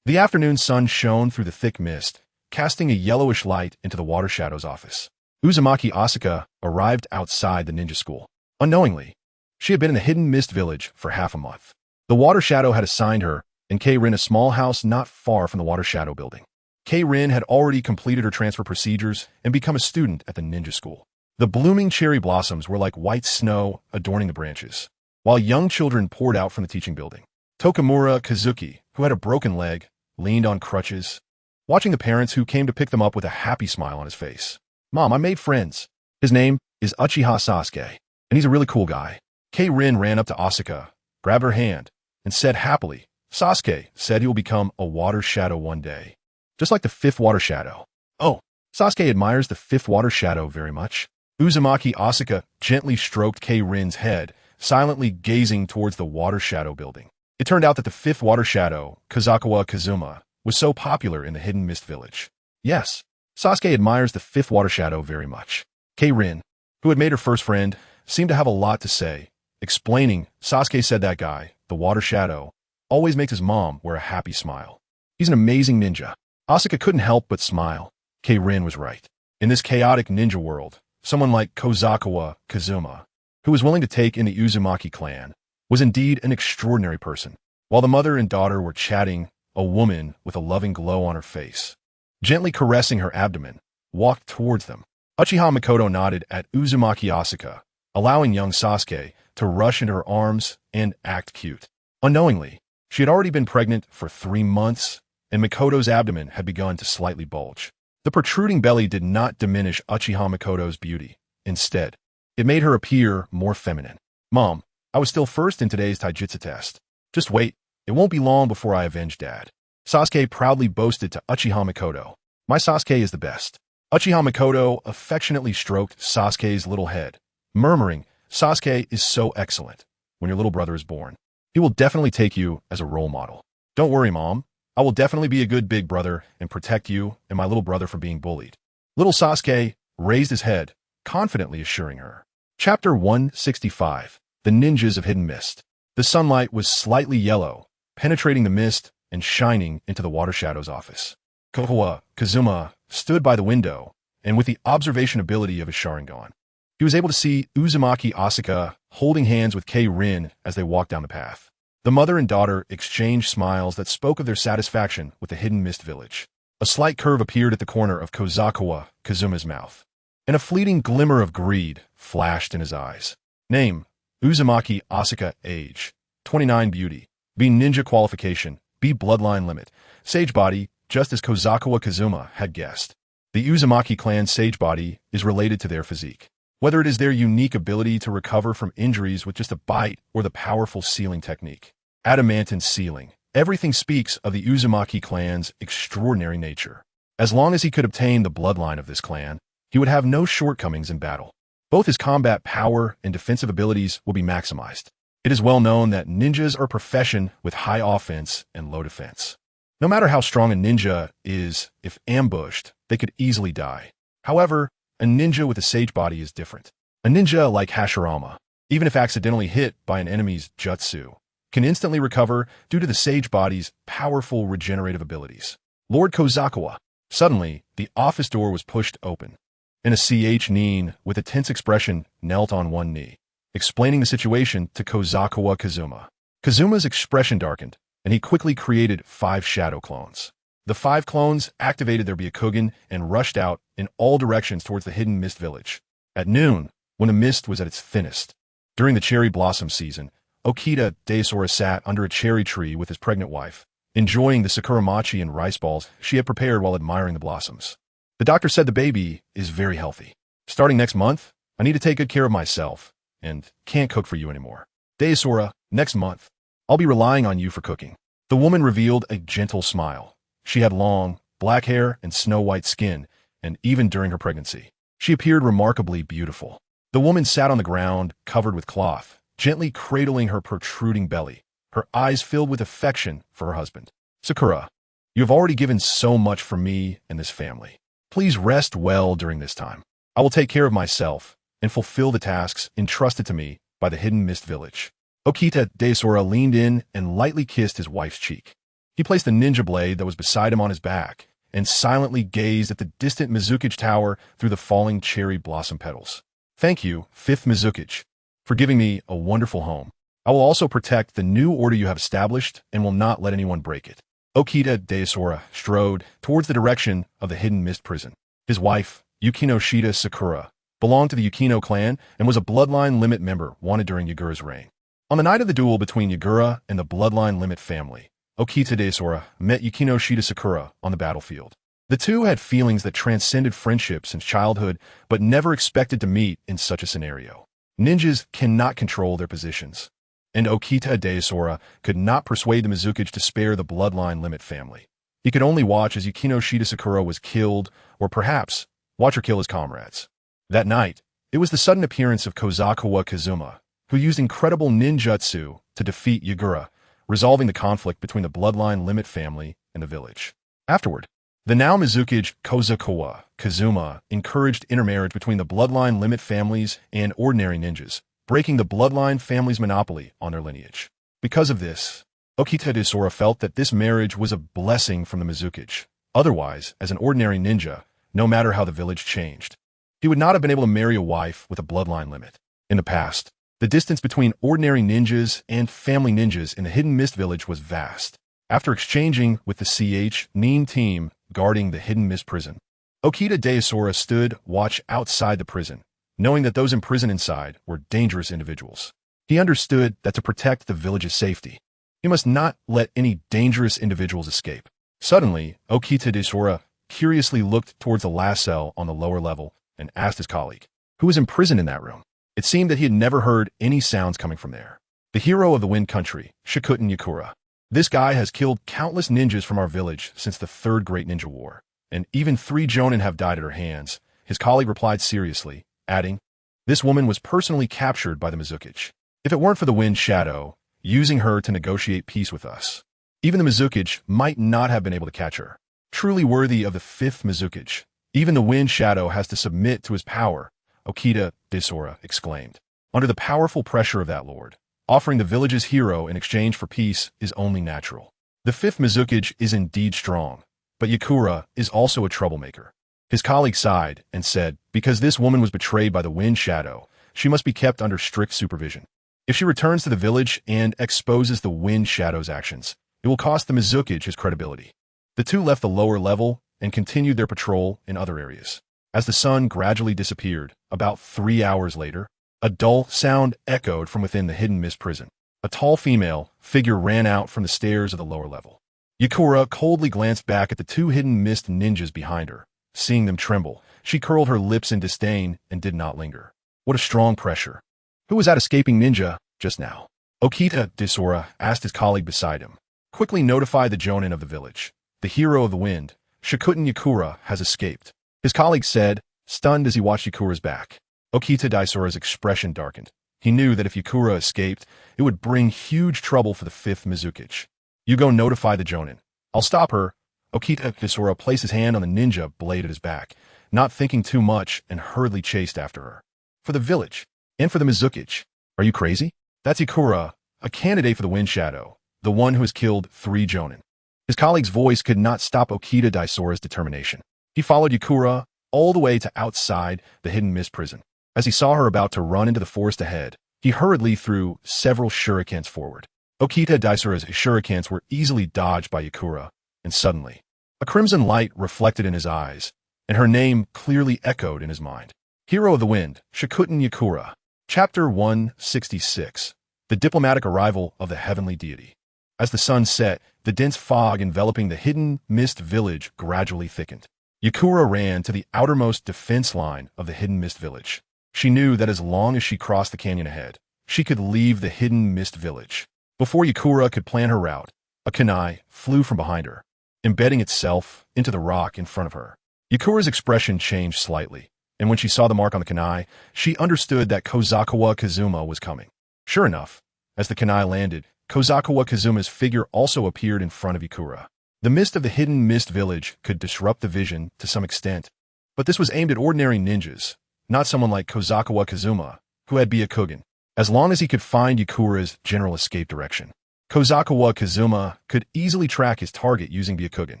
The afternoon sun shone through the thick mist, casting a yellowish light into the Water Shadow's office. Uzumaki Asuka arrived outside the ninja school. Unknowingly, she had been in the Hidden Mist Village for half a month. The Water Shadow had assigned her and K-Rin a small house not far from the Water Shadow building. K-Rin had already completed her transfer procedures and become a student at the ninja school. The blooming cherry blossoms were like white snow adorning the branches, while young children poured out from the teaching building. Tokamura Kazuki, who had a broken leg, leaned on crutches, watching the parents who came to pick them up with a happy smile on his face. "Mom, I made friends. His name is Uchiha Sasuke, and he's a really cool guy." K-Rin ran up to Asuka, grabbed her hand, and said happily, "Sasuke said he will become a water shadow one day, just like the fifth water shadow." "Oh, Sasuke admires the fifth water shadow very much." Uzumaki Asuka gently stroked K-Rin's head, silently gazing towards the water shadow building. It turned out that the fifth water shadow, Kobayakawa Kazuma, was so popular in the Hidden Mist village. Yes, Sasuke admires the fifth water shadow very much. K-Rin, who had made her first friend, seemed to have a lot to say, explaining, "Sasuke said that guy, the water shadow, always makes his mom wear a happy smile. He's an amazing ninja." Asuka couldn't help but smile. K-Rin was right. In this chaotic ninja world, someone like Kobayakawa Kazuma, who was willing to take in the Uzumaki clan, was indeed an extraordinary person. While the mother and daughter were chatting, a woman with a loving glow on her face, gently caressing her abdomen, walked towards them. Uchiha Mikoto nodded at Uzumaki Asuka, allowing young Sasuke to rush into her arms and act cute. Unknowingly, she had already been pregnant for 3 months, and Mikoto's abdomen had begun to slightly bulge. The protruding belly did not diminish Uchiha Mikoto's beauty. Instead, it made her appear more feminine. "Mom, I was still first in today's taijutsu test. Just wait, it won't be long before I avenge Dad." Sasuke proudly boasted to Uchiha Mikoto, "My Sasuke is the best." Uchiha Mikoto affectionately stroked Sasuke's little head, murmuring, "Sasuke is so excellent. When your little brother is born, he will definitely take you as a role model. Don't worry, Mom. I will definitely be a good big brother and protect you and my little brother from being bullied." Little Sasuke raised his head, confidently assuring her. Chapter 165. The Ninjas of Hidden Mist. The sunlight was slightly yellow, penetrating the mist and shining into the water shadow's office. Kobayakawa Kazuma stood by the window, and with the observation ability of his Sharingan, he was able to see Uzumaki Asuka holding hands with K-Rin as they walked down the path. The mother and daughter exchanged smiles that spoke of their satisfaction with the Hidden Mist village. A slight curve appeared at the corner of Kobayakawa Kazuma's mouth, and a fleeting glimmer of greed flashed in his eyes. Name: Uzumaki Asuka. Age: 29. Beauty: B ninja qualification, B bloodline limit. Sage body: just as Kobayakawa Kazuma had guessed. The Uzumaki clan's sage body is related to their physique. Whether it is their unique ability to recover from injuries with just a bite or the powerful sealing technique. Adamantine sealing. Everything speaks of the Uzumaki clan's extraordinary nature. As long as he could obtain the bloodline of this clan, he would have no shortcomings in battle. Both his combat power and defensive abilities will be maximized. It is well known that ninjas are a profession with high offense and low defense. No matter how strong a ninja is, if ambushed, they could easily die. However, a ninja with a sage body is different. A ninja like Hashirama, even if accidentally hit by an enemy's jutsu, can instantly recover due to the sage body's powerful regenerative abilities. Lord Kobayakawa. Suddenly, the office door was pushed open, and a Nin, with a tense expression, knelt on one knee, explaining the situation to Kobayakawa Kazuma. Kazuma's expression darkened, and he quickly created 5 shadow clones. The 5 clones activated their Byakugan and rushed out in all directions towards the Hidden Mist village. At noon, when the mist was at its thinnest, during the cherry blossom season, Okita Daisora sat under a cherry tree with his pregnant wife, enjoying the sakuramachi and rice balls she had prepared while admiring the blossoms. The doctor said the baby is very healthy. Starting next month, I need to take good care of myself and can't cook for you anymore. Daisora, next month, I'll be relying on you for cooking. The woman revealed a gentle smile. She had long, black hair and snow-white skin, and even during her pregnancy, she appeared remarkably beautiful. The woman sat on the ground, covered with cloth, gently cradling her protruding belly, her eyes filled with affection for her husband. Sakura, you have already given so much for me and this family. Please rest well during this time. I will take care of myself and fulfill the tasks entrusted to me by the Hidden Mist village. Okita Daisora leaned in and lightly kissed his wife's cheek. He placed the ninja blade that was beside him on his back and silently gazed at the distant Mizukage Tower through the falling cherry blossom petals. Thank you, 5th Mizukage, for giving me a wonderful home. I will also protect the new order you have established and will not let anyone break it. Okita Daisora strode towards the direction of the hidden mist prison. His wife, Yukinoshita Sakura, belonged to the Yukino clan and was a bloodline limit member wanted during Yagura's reign. On the night of the duel between Yagura and the bloodline limit family, Okita Daisora met Yukinoshita Sakura on the battlefield. The two had feelings that transcended friendship since childhood, but never expected to meet in such a scenario. Ninjas cannot control their positions, and Okita Daisora could not persuade the Mizukage to spare the bloodline limit family. He could only watch as Yukinoshita Sakura was killed, or perhaps watch her kill his comrades. That night, it was the sudden appearance of Kobayakawa Kazuma, who used incredible ninjutsu to defeat Yagura, resolving the conflict between the bloodline limit family and the village. Afterward, the now Mizukage Kobayakawa Kazuma encouraged intermarriage between the bloodline limit families and ordinary ninjas, breaking the bloodline family's monopoly on their lineage. Because of this, Okita Daisora felt that this marriage was a blessing from the Mizukage. Otherwise, as an ordinary ninja, no matter how the village changed, he would not have been able to marry a wife with a bloodline limit. In the past, the distance between ordinary ninjas and family ninjas in the Hidden Mist Village was vast. After exchanging with the Nin team guarding the Hidden Mist prison, Okita Daisora stood watch outside the prison, knowing that those imprisoned inside were dangerous individuals. He understood that to protect the village's safety, he must not let any dangerous individuals escape. Suddenly, Okita Daisora curiously looked towards the last cell on the lower level and asked his colleague, who was imprisoned in that room. It seemed that he had never heard any sounds coming from there. The hero of the Wind Country, Shikuten Yakura. This guy has killed countless ninjas from our village since the Third Great Ninja War, and even 3 jonin have died at her hands. His colleague replied seriously, adding, this woman was personally captured by the Mizukage. If it weren't for the Wind Shadow, using her to negotiate peace with us, even the Mizukage might not have been able to catch her. Truly worthy of the 5th Mizukage, even the Wind Shadow has to submit to his power, Okita Daisora exclaimed. Under the powerful pressure of that lord, offering the village's hero in exchange for peace is only natural. The 5th Mizukage is indeed strong, but Yakura is also a troublemaker. His colleague sighed and said, because this woman was betrayed by the Wind Shadow, she must be kept under strict supervision. If she returns to the village and exposes the Wind Shadow's actions, it will cost the Mizukage his credibility. The two left the lower level and continued their patrol in other areas. As the sun gradually disappeared, about 3 hours later, a dull sound echoed from within the Hidden Mist prison. A tall female figure ran out from the stairs of the lower level. Yakura coldly glanced back at the 2 Hidden Mist ninjas behind her. Seeing them tremble, she curled her lips in disdain and did not linger. What a strong pressure. Who was that escaping ninja just now? Okita Daisora asked his colleague beside him. Quickly notify the jonin of the village. The hero of the wind, Shikuten Yakura, has escaped. His colleague said, stunned as he watched Yakura's back. Okita Daisora's expression darkened. He knew that if Yakura escaped, it would bring huge trouble for the 5th Mizukage. You go notify the jonin. I'll stop her. Okita Daisora placed his hand on the ninja blade at his back, not thinking too much, and hurriedly chased after her. For the village, and for the Mizukage. Are you crazy? That's Yakura, a candidate for the Wind Shadow, the one who has killed 3 jonin. His colleague's voice could not stop Okita Daisora's determination. He followed Yakura all the way to outside the Hidden Mist prison. As he saw her about to run into the forest ahead, he hurriedly threw several shurikens forward. Okita Daisora's shurikens were easily dodged by Yakura, and suddenly, a crimson light reflected in his eyes, and her name clearly echoed in his mind. Hero of the Wind, Shikuten Yakura. Chapter 166. The Diplomatic Arrival of the Heavenly Deity. As the sun set, the dense fog enveloping the Hidden Mist village gradually thickened. Yakura ran to the outermost defense line of the Hidden Mist village. She knew that as long as she crossed the canyon ahead, she could leave the Hidden Mist village. Before Yakura could plan her route, a kunai flew from behind her, embedding itself into the rock in front of her. Yakura's expression changed slightly, and when she saw the mark on the kunai, she understood that Kobayakawa Kazuma was coming. Sure enough, as the kunai landed, Kobayakawa Kazuma's figure also appeared in front of Yakura. The mist of the Hidden Mist village could disrupt the vision to some extent, but this was aimed at ordinary ninjas, not someone like Kobayakawa Kazuma, who had Byakugan. As long as he could find Yakura's general escape direction, Kobayakawa Kazuma could easily track his target using Byakugan.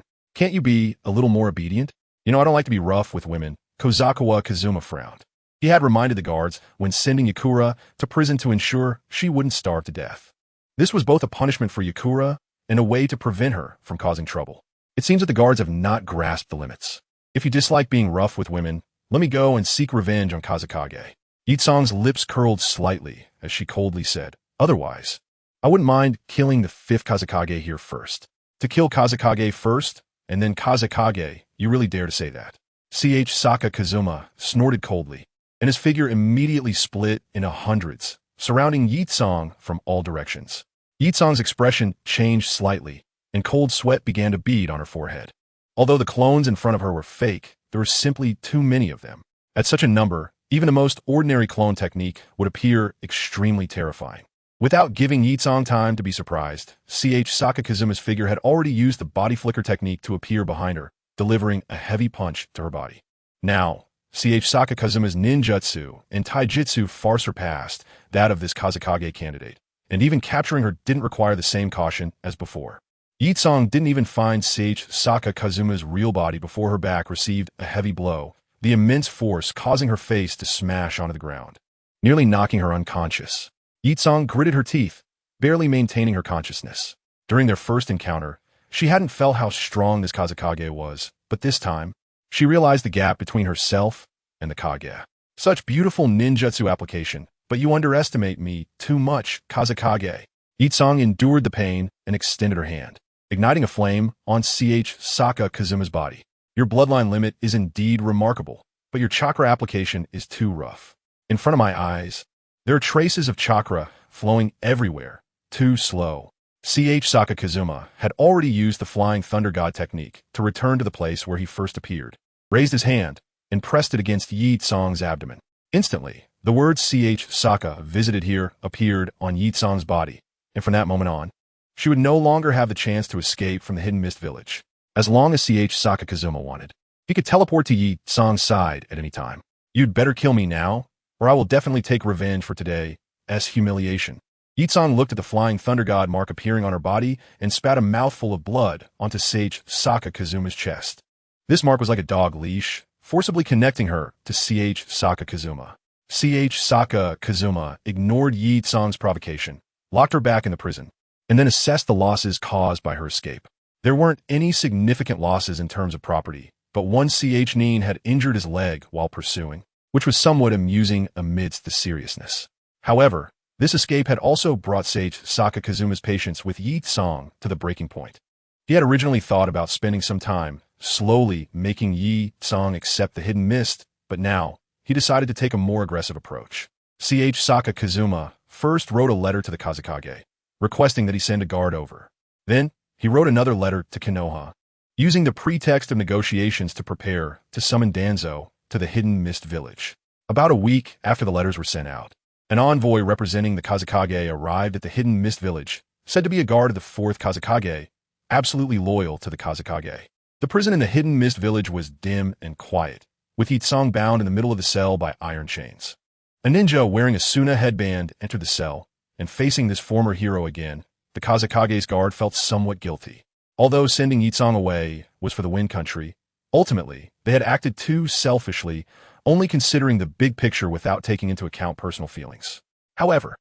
Can't you be a little more obedient? I don't like to be rough with women. Kobayakawa Kazuma frowned. He had reminded the guards when sending Yakura to prison to ensure she wouldn't starve to death. This was both a punishment for Yakura and a way to prevent her from causing trouble. It seems that the guards have not grasped the limits. If you dislike being rough with women, let me go and seek revenge on Kazekage. Yitsong's lips curled slightly as she coldly said, otherwise, I wouldn't mind killing the fifth Kazekage here first. To kill Kazekage first, and then Kazekage, you really dare to say that? Saka Kazuma snorted coldly, and his figure immediately split into hundreds, surrounding Yitsong from all directions. Yitsong's expression changed slightly, and cold sweat began to bead on her forehead. Although the clones in front of her were fake, there were simply too many of them. At such a number, even the most ordinary clone technique would appear extremely terrifying. Without giving Yitsong time to be surprised, Saka Kazuma's figure had already used the body flicker technique to appear behind her, delivering a heavy punch to her body. Now, Saka Kazuma's ninjutsu and taijutsu far surpassed that of this Kazekage candidate, and even capturing her didn't require the same caution as before. Yitsong didn't even find Saka Kazuma's real body before her back received a heavy blow, the immense force causing her face to smash onto the ground, nearly knocking her unconscious. Yitsong gritted her teeth, barely maintaining her consciousness. During their first encounter, she hadn't felt how strong this Kazekage was, but this time, she realized the gap between herself and the Kage. Such beautiful ninjutsu application, but you underestimate me too much, Kazekage. Yitsong endured the pain and extended her hand, igniting a flame on Saka Kazuma's body. Your bloodline limit is indeed remarkable, but your chakra application is too rough. In front of my eyes, there are traces of chakra flowing everywhere, too slow. Saka Kazuma had already used the Flying Thunder God technique to return to the place where he first appeared, raised his hand, and pressed it against Yitsong's abdomen. Instantly, the words Saka visited here appeared on Yitsong's body, and from that moment on, she would no longer have the chance to escape from the Hidden Mist Village. As long as Saka Kazuma wanted, he could teleport to Yitsong's side at any time. You'd better kill me now, or I will definitely take revenge for today's humiliation. Yitsong looked at the Flying Thunder God mark appearing on her body and spat a mouthful of blood onto Saka Kazuma's chest. This mark was like a dog leash, forcibly connecting her to Saka Kazuma. Saka Kazuma ignored Yitsong's provocation, locked her back in the prison, and then assessed the losses caused by her escape. There weren't any significant losses in terms of property, but one Nin had injured his leg while pursuing, which was somewhat amusing amidst the seriousness. However, this escape had also brought Saka Kazuma's patience with Yitsong to the breaking point. He had originally thought about spending some time slowly making Yitsong accept the hidden mist, but now he decided to take a more aggressive approach. Saka Kazuma first wrote a letter to the Kazekage, requesting that he send a guard over. Then, he wrote another letter to Konoha, using the pretext of negotiations to prepare to summon Danzo to the Hidden Mist Village. About a week after the letters were sent out, an envoy representing the Kazekage arrived at the Hidden Mist Village, said to be a guard of the 4th Kazekage, absolutely loyal to the Kazekage. The prison in the Hidden Mist Village was dim and quiet, with Yitsong bound in the middle of the cell by iron chains. A ninja wearing a Suna headband entered the cell, and facing this former hero again, the Kazekage's guard felt somewhat guilty. Although sending Yitsong away was for the Wind Country, ultimately, they had acted too selfishly, only considering the big picture without taking into account personal feelings. However,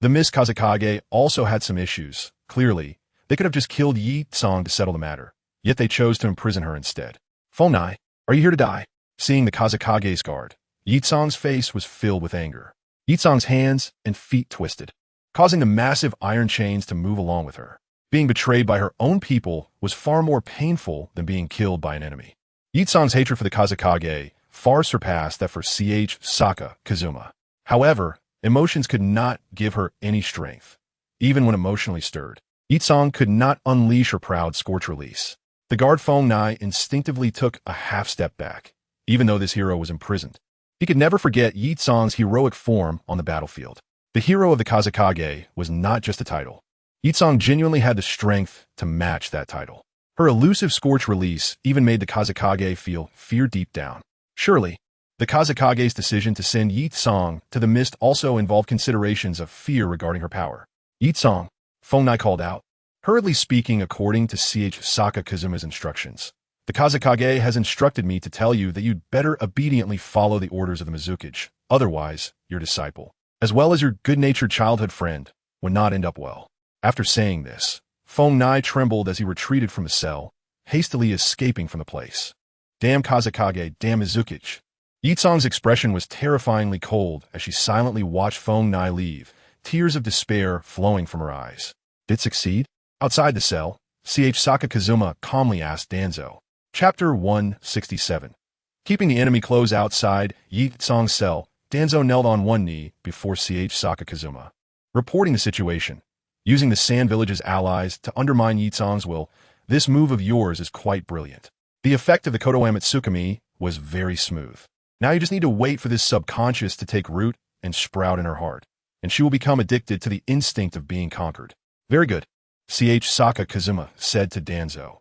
the Miss Kazekage also had some issues. Clearly, they could have just killed Yitsong to settle the matter, yet they chose to imprison her instead. Fonai, are you here to die? Seeing the Kazekage's guard, Yitsong's face was filled with anger. Yitsong's hands and feet twisted, causing the massive iron chains to move along with her. Being betrayed by her own people was far more painful than being killed by an enemy. Yitsong's hatred for the Kazekage far surpassed that for Saka Kazuma. However, emotions could not give her any strength. Even when emotionally stirred, Yitsong could not unleash her proud CrystalRelease. The guard Fonai instinctively took a half-step back, even though this hero was imprisoned. He could never forget Yitsong's heroic form on the battlefield. The hero of the Kazekage was not just a title. Yitsong genuinely had the strength to match that title. Her elusive CrystalRelease even made the Kazekage feel fear deep down. Surely, the Kazekage's decision to send Yitsong to the mist also involved considerations of fear regarding her power. Yitsong, Fonai called out, hurriedly speaking according to Saka Kazuma's instructions. The Kazekage has instructed me to tell you that you'd better obediently follow the orders of the Mizukage, otherwise, your disciple, as well as your good-natured childhood friend, would not end up well. After saying this, Feng Nai trembled as he retreated from the cell, hastily escaping from the place. Damn Kazakage, damn Izukichi. Yitsong's expression was terrifyingly cold as she silently watched Feng Nai leave, tears of despair flowing from her eyes. Did succeed? Outside the cell, Sakakazuma calmly asked Danzo. Chapter 167. Keeping the enemy close outside Yitsong's cell, Danzo knelt on one knee before Sakakazuma, reporting the situation. Using the Sand Village's allies to undermine Yitsong's will, this move of yours is quite brilliant. The effect of the Kodowa Tsukumi was very smooth. Now you just need to wait for this subconscious to take root and sprout in her heart, and she will become addicted to the instinct of being conquered. Very good, Sakakazuma said to Danzo.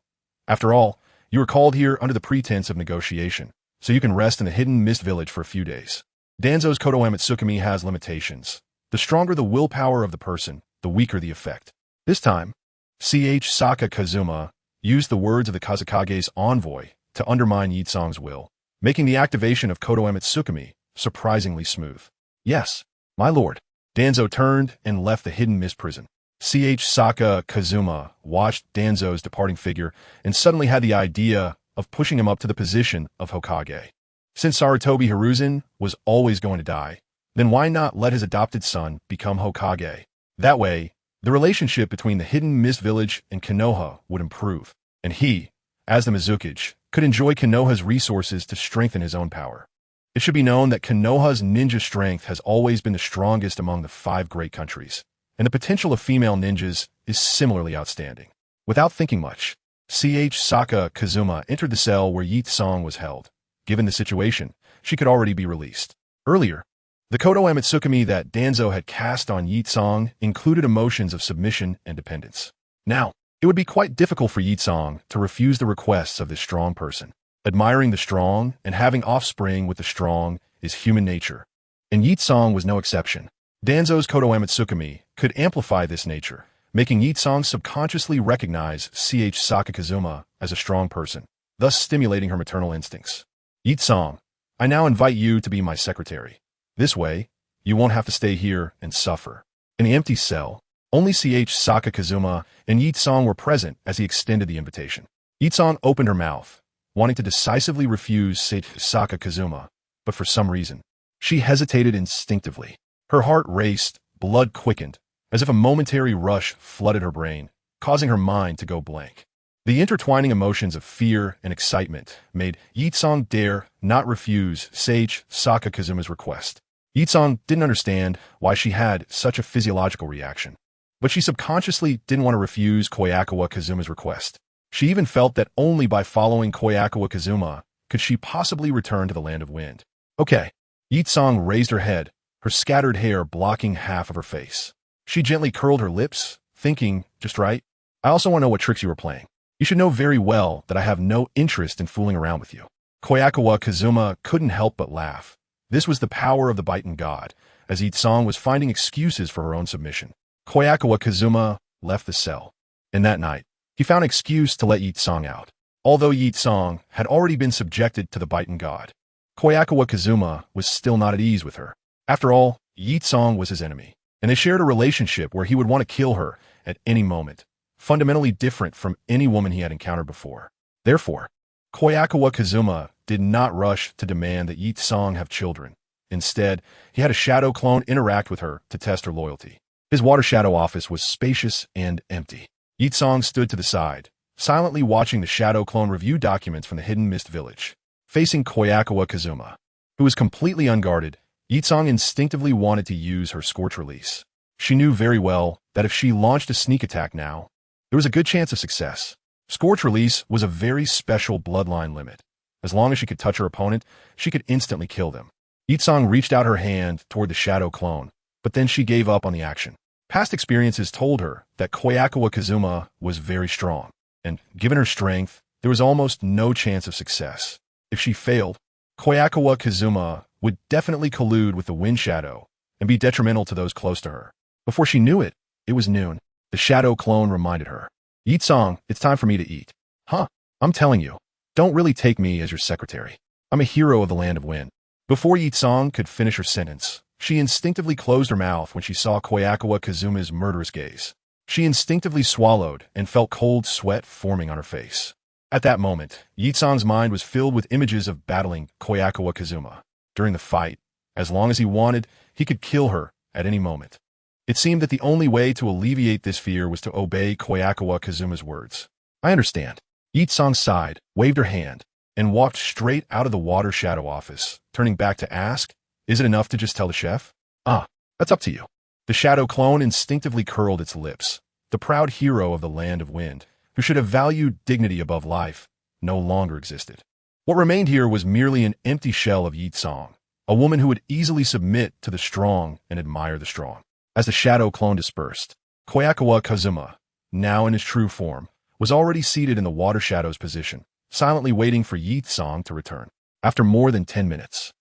After all, you were called here under the pretense of negotiation, so you can rest in the hidden mist village for a few days. Danzo's Kodowa Tsukumi has limitations. The stronger the willpower of the person, the weaker the effect. This time, Sakakazuma used the words of the Kazakage's envoy to undermine Yitsong's will, making the activation of Kodowa Tsukumi surprisingly smooth. Yes, my lord. Danzo turned and left the hidden mist prison. Sakakazuma watched Danzo's departing figure and suddenly had the idea of pushing him up to the position of Hokage. Since Sarutobi Hiruzen was always going to die, then why not let his adopted son become Hokage? That way, the relationship between the hidden mist village and Konoha would improve, and he, as the Mizukichi, could enjoy Konoha's resources to strengthen his own power. It should be known that Konoha's ninja strength has always been the strongest among the 5 great countries, and the potential of female ninjas is similarly outstanding. Without thinking much, Sakakazuma entered the cell where Yitsong was held. Given the situation, she could already be released. Earlier, the Kodowa Tsukumi that Danzo had cast on Yitsong included emotions of submission and dependence. Now, it would be quite difficult for Yitsong to refuse the requests of this strong person. Admiring the strong and having offspring with the strong is human nature, and Yitsong was no exception. Danzo's Kodowa Tsukumi could amplify this nature, making Yitsong subconsciously recognize Sakakazuma as a strong person, thus stimulating her maternal instincts. Yitsong, I now invite you to be my secretary. This way, you won't have to stay here and suffer. In the empty cell, only Sakakazuma and Yitsong were present as he extended the invitation. Yitsong opened her mouth, wanting to decisively refuse Sakakazuma, but for some reason, she hesitated instinctively. Her heart raced, blood quickened, as if a momentary rush flooded her brain, causing her mind to go blank. The intertwining emotions of fear and excitement made Yitsong dare not refuse Sakakazuma's request. Yitsong didn't understand why she had such a physiological reaction, but she subconsciously didn't want to refuse Kobayakawa Kazuma's request. She even felt that only by following Kobayakawa Kazuma could she possibly return to the land of wind. Okay. Yitsong raised her head, her scattered hair blocking half of her face. She gently curled her lips, thinking, just right. I also want to know what tricks you were playing. You should know very well that I have no interest in fooling around with you. Kobayakawa Kazuma couldn't help but laugh. This was the power of the Biten God, as Yitsong was finding excuses for her own submission. Kobayakawa Kazuma left the cell, and that night, he found an excuse to let Yitsong out. Although Yitsong had already been subjected to the Biten God, Kobayakawa Kazuma was still not at ease with her. After all, Yitsong was his enemy, and they shared a relationship where he would want to kill her at any moment, fundamentally different from any woman he had encountered before. Therefore, Kobayakawa Kazuma did not rush to demand that Yitsong have children. Instead, he had a shadow clone interact with her to test her loyalty. His water shadow office was spacious and empty. Yitsong stood to the side, silently watching the shadow clone review documents from the hidden mist village. Facing Kobayakawa Kazuma, who was completely unguarded, Yitsong instinctively wanted to use her CrystalRelease. She knew very well that if she launched a sneak attack now, there was a good chance of success. CrystalRelease was a very special bloodline limit. As long as she could touch her opponent, she could instantly kill them. Yitsong reached out her hand toward the shadow clone, but then she gave up on the action. Past experiences told her that Kobayakawa Kazuma was very strong, and given her strength, there was almost no chance of success. If she failed, Kobayakawa Kazuma would definitely collude with the wind shadow and be detrimental to those close to her. Before she knew it, it was noon. The shadow clone reminded her, Yitsong, it's time for me to eat. Huh, I'm telling you, don't really take me as your secretary. I'm a hero of the land of wind. Before Yitsong could finish her sentence, she instinctively closed her mouth when she saw Kobayakawa Kazuma's murderous gaze. She instinctively swallowed and felt cold sweat forming on her face. At that moment, Yitsong's mind was filled with images of battling Kobayakawa Kazuma. During the fight, as long as he wanted, he could kill her at any moment. It seemed that the only way to alleviate this fear was to obey Kobayakawa Kazuma's words. I understand. Yitsong sighed, waved her hand, and walked straight out of the water shadow office, turning back to ask, is it enough to just tell the chef? That's up to you. The shadow clone instinctively curled its lips. The proud hero of the land of wind, who should have valued dignity above life, no longer existed. What remained here was merely an empty shell of Yitsong, a woman who would easily submit to the strong and admire the strong. As the shadow clone dispersed, Kobayakawa Kazuma, now in his true form, was already seated in the water shadow's position, silently waiting for Yitsong to return. After more than 10 minutes,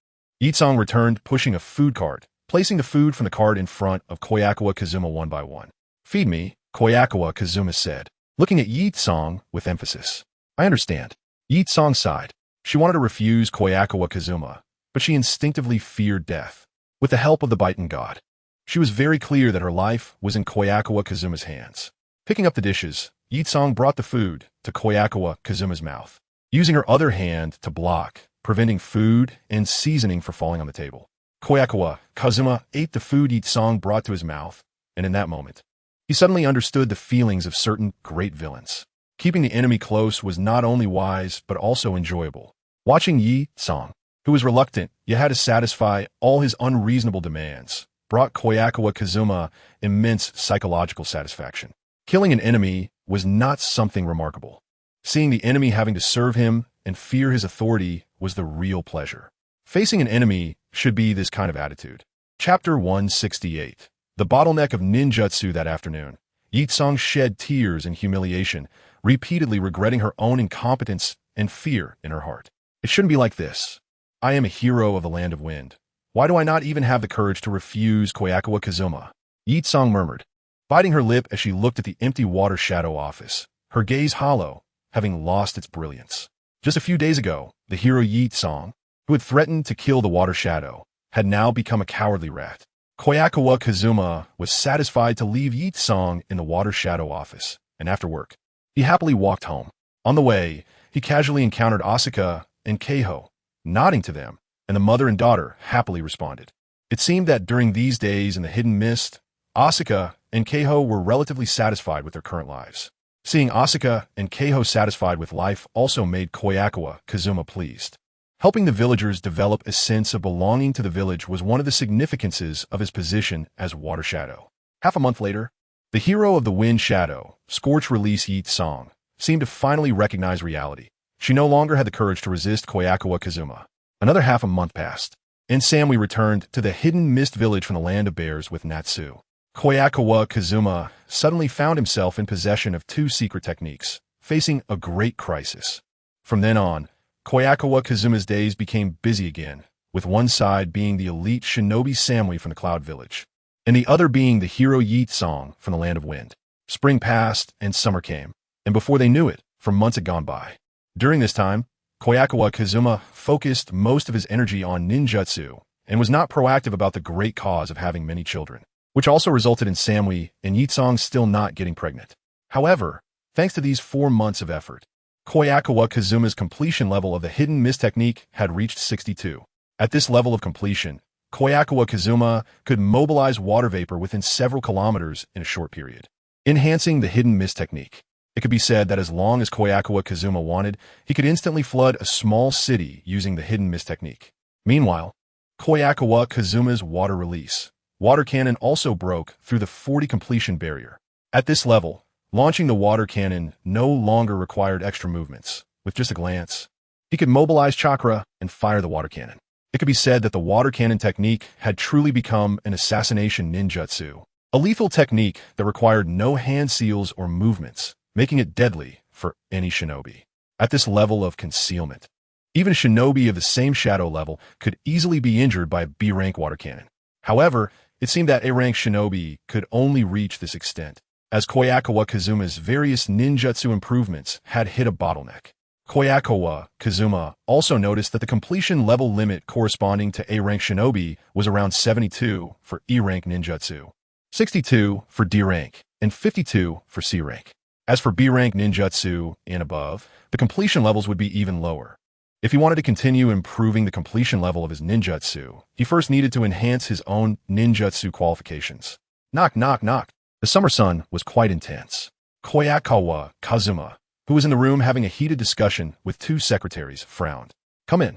Yitsong returned pushing a food cart, placing the food from the cart in front of Kobayakawa Kazuma one by one. Feed me, Kobayakawa Kazuma said, looking at Yitsong with emphasis. I understand. Yitsong sighed. She wanted to refuse Kobayakawa Kazuma, but she instinctively feared death. With the help of the Biten God, she was very clear that her life was in Kobayakawa Kazuma's hands. Picking up the dishes, Yitsong brought the food to Kobayakawa Kazuma's mouth, using her other hand to block, preventing food and seasoning from falling on the table. Kobayakawa Kazuma ate the food Yitsong brought to his mouth, and in that moment, he suddenly understood the feelings of certain great villains. Keeping the enemy close was not only wise but also enjoyable. Watching Yitsong, who was reluctant yet had to satisfy all his unreasonable demands, brought Kobayakawa Kazuma immense psychological satisfaction. Killing an enemy was not something remarkable. Seeing the enemy having to serve him and fear his authority was the real pleasure. Facing an enemy should be this kind of attitude. Chapter 168. The bottleneck of ninjutsu that afternoon. Yitsong shed tears in humiliation, repeatedly regretting her own incompetence and fear in her heart. It shouldn't be like this. I am a hero of the land of wind. Why do I not even have the courage to refuse Kobayakawa Kazuma? Yitsong murmured, biting her lip as she looked at the empty water shadow office, her gaze hollow, having lost its brilliance. Just a few days ago, the hero Yitsong, who had threatened to kill the water shadow, had now become a cowardly rat. Kobayakawa Kazuma was satisfied to leave Yitsong in the water shadow office, and after work, he happily walked home. On the way, he casually encountered Asuka and Keiho, nodding to them, and the mother and daughter happily responded. It seemed that during these days in the hidden mist, Asuka and Keiho were relatively satisfied with their current lives. Seeing Asuka and Keiho satisfied with life also made Kobayakawa Kazuma pleased. Helping the villagers develop a sense of belonging to the village was one of the significances of his position as Water Shadow. Half a month later, the hero of the Wind Shadow, CrystalRelease Yitsong, seemed to finally recognize reality. She no longer had the courage to resist Kobayakawa Kazuma. Another half a month passed, and Samui returned to the hidden mist village from the land of bears with Natsu. Kobayakawa Kazuma suddenly found himself in possession of two secret techniques, facing a great crisis. From then on, Kobayakawa Kazuma's days became busy again, with one side being the elite shinobi Samui from the Cloud Village, and the other being the hero Yitsong from the Land of Wind. Spring passed and summer came, and before they knew it, for months had gone by. During this time, Kobayakawa Kazuma focused most of his energy on ninjutsu and was not proactive about the great cause of having many children, which also resulted in Samui and Yitsong still not getting pregnant. However, thanks to these 4 months of effort, Kobayakawa Kazuma's completion level of the hidden mist technique had reached 62. At this level of completion, Kobayakawa Kazuma could mobilize water vapor within several kilometers in a short period, enhancing the hidden mist technique. It could be said that as long as Kobayakawa Kazuma wanted, he could instantly flood a small city using the hidden mist technique. Meanwhile, Kobayakawa Kazuma's water release water cannon also broke through the 40 completion barrier. At this level, launching the water cannon no longer required extra movements. With just a glance, he could mobilize chakra and fire the water cannon. It could be said that the water cannon technique had truly become an assassination ninjutsu, a lethal technique that required no hand seals or movements, making it deadly for any shinobi. At this level of concealment, even a shinobi of the same shadow level could easily be injured by a B-rank water cannon. However, it seemed that A-rank shinobi could only reach this extent, as Kobayakawa Kazuma's various ninjutsu improvements had hit a bottleneck. Kobayakawa Kazuma also noticed that the completion level limit corresponding to A-rank shinobi was around 72 for E-rank ninjutsu, 62 for D-rank, and 52 for C rank. As for B rank ninjutsu and above, the completion levels would be even lower. If he wanted to continue improving the completion level of his ninjutsu, he first needed to enhance his own ninjutsu qualifications. Knock, knock, knock. The summer sun was quite intense. Kobayakawa Kazuma, who was in the room having a heated discussion with two secretaries, frowned. Come in.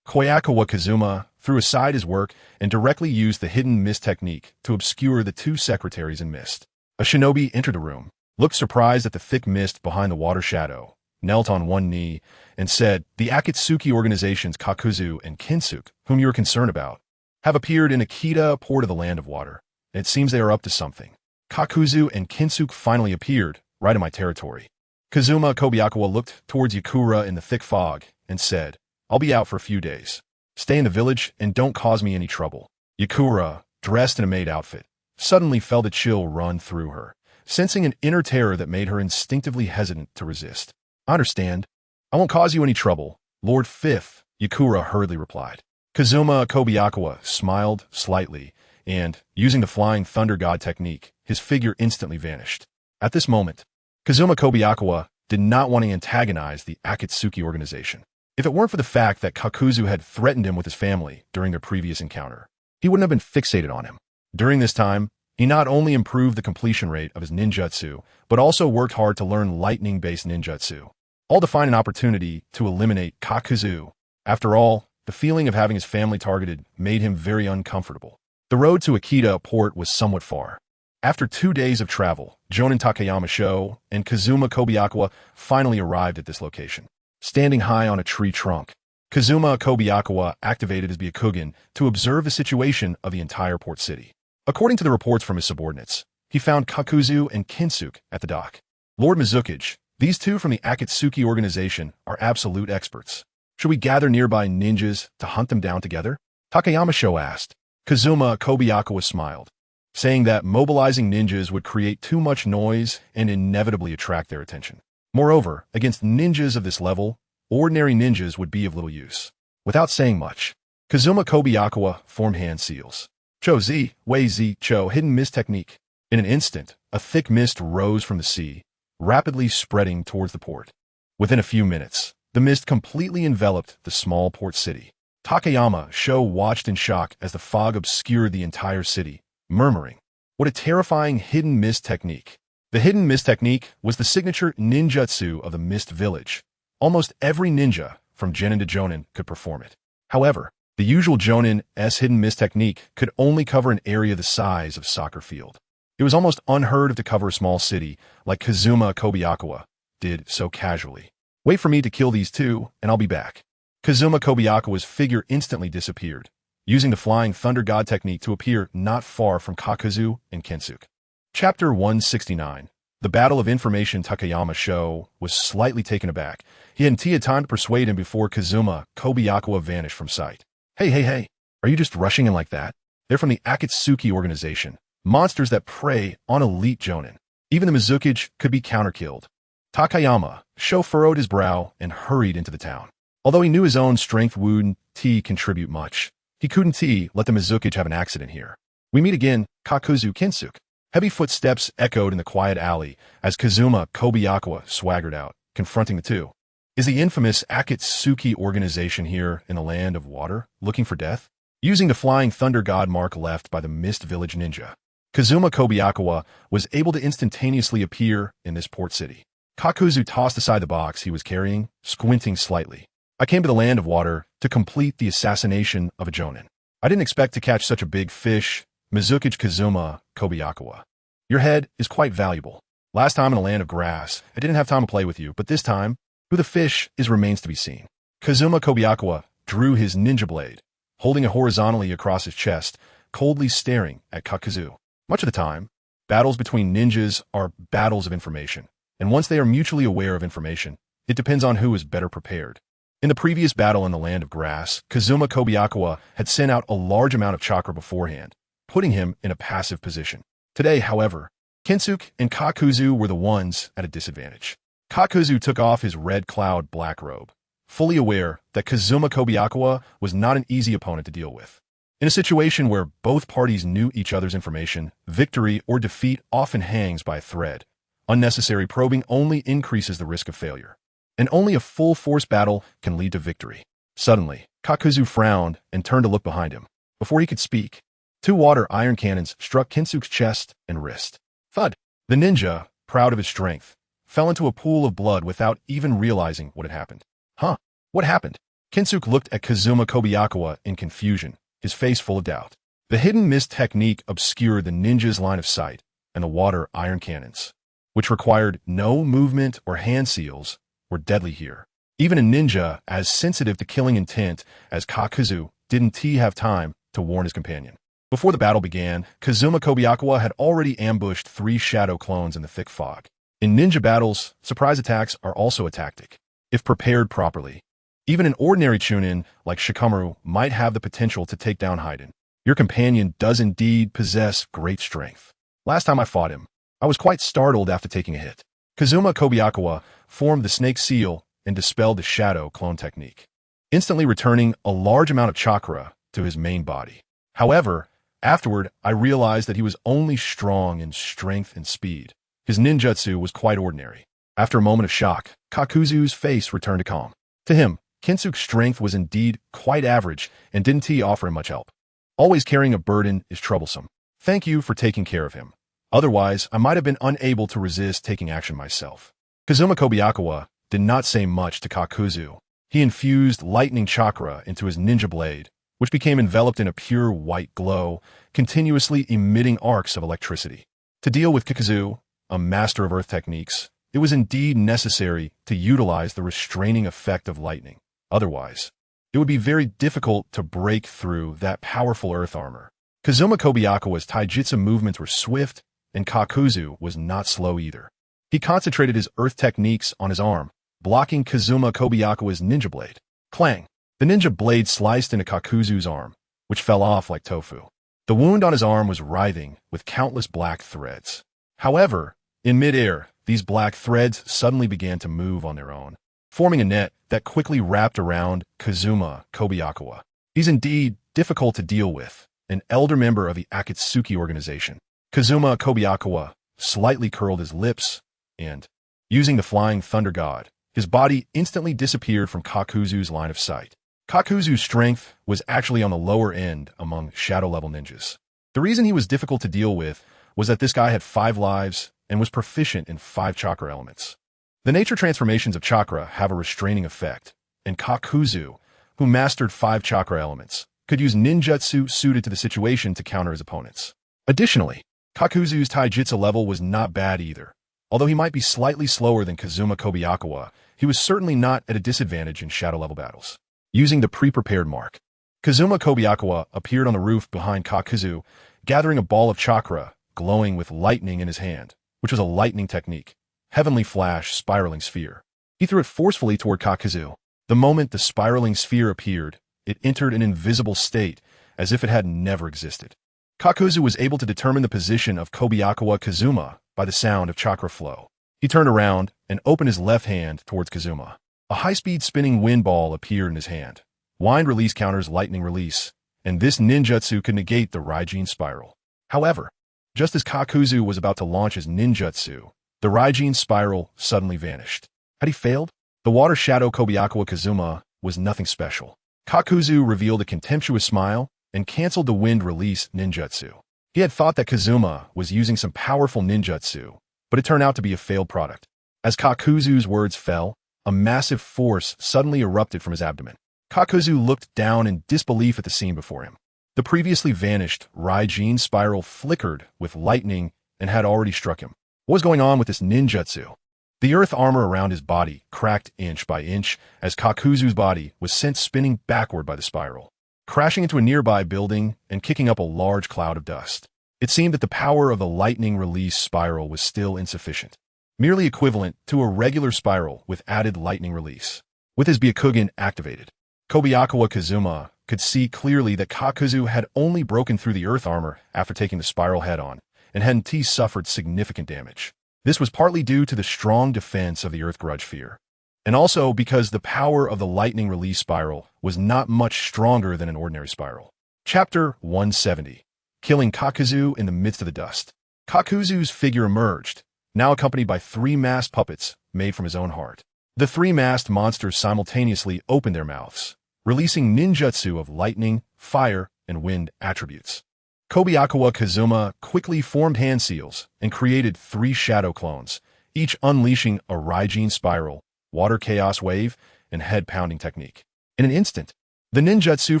Kobayakawa Kazuma threw aside his work and directly used the hidden mist technique to obscure the two secretaries in mist. A shinobi entered the room, looked surprised at the thick mist behind the water shadow, knelt on one knee, and said, "The Akatsuki organizations Kakuzu and Kinsuke, whom you are concerned about, have appeared in Akita, port of the Land of Water. It seems they are up to something. Kakuzu and Kinsuke finally appeared, right in my territory." Kazuma Kobayakawa looked towards Yakura in the thick fog and said, "I'll be out for a few days. Stay in the village and don't cause me any trouble." Yakura, dressed in a maid outfit, suddenly felt a chill run through her, sensing an inner terror that made her instinctively hesitant to resist. "I understand. I won't cause you any trouble, Lord Fifth," Yakura hurriedly replied. Kazuma Kobayakawa smiled slightly, and, using the Flying Thunder God technique, his figure instantly vanished. At this moment, Kazuma Kobayakawa did not want to antagonize the Akatsuki organization. If it weren't for the fact that Kakuzu had threatened him with his family during their previous encounter, he wouldn't have been fixated on him. During this time, he not only improved the completion rate of his ninjutsu, but also worked hard to learn lightning-based ninjutsu, all to find an opportunity to eliminate Kakuzu. After all, the feeling of having his family targeted made him very uncomfortable. The road to Akita port was somewhat far. After 2 days of travel, Jonin Takayama Sho and Kazuma Kobayakawa finally arrived at this location. Standing high on a tree trunk, Kazuma Kobayakawa activated his Byakugan to observe the situation of the entire port city. According to the reports from his subordinates, he found Kakuzu and Kinsuke at the dock. "Lord Mizukage, these two from the Akatsuki organization are absolute experts. Should we gather nearby ninjas to hunt them down together?" Takayama Sho asked. Kazuma Kobayakawa smiled, saying that mobilizing ninjas would create too much noise and inevitably attract their attention. Moreover, against ninjas of this level, ordinary ninjas would be of little use. Without saying much, Kazuma Kobayakawa formed hand seals. Cho Z, Wei Z, Cho, hidden mist technique. In an instant, a thick mist rose from the sea, rapidly spreading towards the port. Within a few minutes, the mist completely enveloped the small port city. Takayama Sho watched in shock as the fog obscured the entire city, murmuring, "What a terrifying hidden mist technique." The hidden mist technique was the signature ninjutsu of the Mist Village. Almost every ninja, from Genin to Jonin, could perform it. However, the usual Jonin's hidden mist technique could only cover an area the size of a soccer field. It was almost unheard of to cover a small city like Kazuma Kobayakawa did so casually. "Wait for me to kill these two, and I'll be back." Kazuma Kobayakawa's figure instantly disappeared, using the Flying Thunder God technique to appear not far from Kakuzu and Kinsuke. Chapter 169. The Battle of Information. Takayama Sho was slightly taken aback. He hadn't had time to persuade him before Kazuma Kobayakawa vanished from sight. Hey, are you just rushing in like that? They're from the Akatsuki organization, monsters that prey on elite Jonin. Even the Mizukage could be counter-killed." Takayama Sho furrowed his brow and hurried into the town. Although he knew his own strength wouldn't contribute much, he couldn't let the Mizukage have an accident here. "We meet again, Kakuzu Kinsuke." Heavy footsteps echoed in the quiet alley as Kazuma Kobayakawa swaggered out, confronting the two. "Is the infamous Akatsuki organization here in the Land of Water, looking for death?" Using the Flying Thunder God mark left by the Mist Village ninja, Kazuma Kobayakawa was able to instantaneously appear in this port city. Kakuzu tossed aside the box he was carrying, squinting slightly. "I came to the Land of Water to complete the assassination of a Jonin. I didn't expect to catch such a big fish, Mizukage Kazuma Kobayakawa. Your head is quite valuable. Last time in the Land of Grass, I didn't have time to play with you, but this time, who the fish is remains to be seen." Kazuma Kobayakawa drew his ninja blade, holding it horizontally across his chest, coldly staring at Kakuzu. Much of the time, battles between ninjas are battles of information, and once they are mutually aware of information, it depends on who is better prepared. In the previous battle in the Land of Grass, Kazuma Kobayakawa had sent out a large amount of chakra beforehand, putting him in a passive position. Today, however, Kinsuke and Kakuzu were the ones at a disadvantage. Kakuzu took off his red cloud black robe, fully aware that Kazuma Kobayakawa was not an easy opponent to deal with. In a situation where both parties knew each other's information, victory or defeat often hangs by a thread. Unnecessary probing only increases the risk of failure. And only a full-force battle can lead to victory. Suddenly, Kakuzu frowned and turned to look behind him. Before he could speak, 2 water iron cannons struck Kinsuke's chest and wrist. Thud! The ninja, proud of his strength, fell into a pool of blood without even realizing what had happened. Huh? What happened? Kinsuke looked at Kobayakawa in confusion, his face full of doubt. The hidden mist technique obscured the ninja's line of sight, and the water iron cannons, which required no movement or hand seals, were deadly here. Even a ninja as sensitive to killing intent as Kakuzu didn't have time to warn his companion. Before the battle began, Kobayakawa had already ambushed 3 shadow clones in the thick fog. In ninja battles, surprise attacks are also a tactic, if prepared properly. Even an ordinary chunin like Shikamaru might have the potential to take down Haiden. Your companion does indeed possess great strength. Last time I fought him, I was quite startled after taking a hit. Kobayakawa formed the snake seal and dispelled the shadow clone technique, instantly returning a large amount of chakra to his main body. However, afterward, I realized that he was only strong in strength and speed. His ninjutsu was quite ordinary. After a moment of shock, Kakuzu's face returned to calm. To him, Kinsuke's strength was indeed quite average and didn't offer him much help. Always carrying a burden is troublesome. Thank you for taking care of him. Otherwise, I might have been unable to resist taking action myself. Kobayakawa did not say much to Kakuzu. He infused lightning chakra into his ninja blade, which became enveloped in a pure white glow, continuously emitting arcs of electricity. To deal with Kakuzu, a master of earth techniques, it was indeed necessary to utilize the restraining effect of lightning. Otherwise, it would be very difficult to break through that powerful earth armor. Kobayakawa's taijutsu movements were swift, and Kakuzu was not slow either. He concentrated his earth techniques on his arm, blocking Kobayakawa's ninja blade. Clang! The ninja blade sliced into Kakuzu's arm, which fell off like tofu. The wound on his arm was writhing with countless black threads. However, in midair, these black threads suddenly began to move on their own, forming a net that quickly wrapped around Kobayakawa. He's indeed difficult to deal with, an elder member of the Akatsuki organization. Kobayakawa slightly curled his lips and, using the flying thunder god, his body instantly disappeared from Kakuzu's line of sight. Kakuzu's strength was actually on the lower end among shadow-level ninjas. The reason he was difficult to deal with was that this guy had 5 lives and was proficient in 5 chakra elements. The nature transformations of chakra have a restraining effect, and Kakuzu, who mastered 5 chakra elements, could use ninjutsu suited to the situation to counter his opponents. Additionally, Kakuzu's taijutsu level was not bad either. Although he might be slightly slower than Kobayakawa, he was certainly not at a disadvantage in shadow-level battles. Using the pre-prepared mark, Kobayakawa appeared on the roof behind Kakuzu, gathering a ball of chakra, glowing with lightning in his hand, which was a lightning technique. Heavenly flash spiraling sphere. He threw it forcefully toward Kakuzu. The moment the spiraling sphere appeared, it entered an invisible state, as if it had never existed. Kakuzu was able to determine the position of Kobayakawa by the sound of chakra flow. He turned around and opened his left hand towards Kazuma. A high-speed spinning wind ball appeared in his hand. Wind release counters lightning release, and this ninjutsu could negate the Raijin spiral. However, just as Kakuzu was about to launch his ninjutsu, the Raijin spiral suddenly vanished. Had he failed? The water shadow Kobayakawa was nothing special. Kakuzu revealed a contemptuous smile and canceled the wind release ninjutsu. He had thought that Kazuma was using some powerful ninjutsu, but it turned out to be a failed product. As Kakuzu's words fell, a massive force suddenly erupted from his abdomen. Kakuzu looked down in disbelief at the scene before him. The previously vanished Raijin spiral flickered with lightning and had already struck him. What was going on with this ninjutsu? The earth armor around his body cracked inch by inch as Kakuzu's body was sent spinning backward by the spiral, crashing into a nearby building and kicking up a large cloud of dust. It seemed that the power of the lightning release spiral was still insufficient, merely equivalent to a regular spiral with added lightning release. With his Byakugan activated, Kobayakawa could see clearly that Kakuzu had only broken through the earth armor after taking the spiral head-on, and hadn't suffered significant damage. This was partly due to the strong defense of the earth grudge sphere, and also because the power of the lightning release spiral was not much stronger than an ordinary spiral. Chapter 170. Killing Kakuzu in the midst of the dust. Kakuzu's figure emerged, now accompanied by three masked puppets made from his own heart. The three masked monsters simultaneously opened their mouths, releasing ninjutsu of lightning, fire, and wind attributes. Kobayakawa Kazuma quickly formed hand seals and created three shadow clones, each unleashing a Raijin spiral, water chaos wave, and head-pounding technique. In an instant, the ninjutsu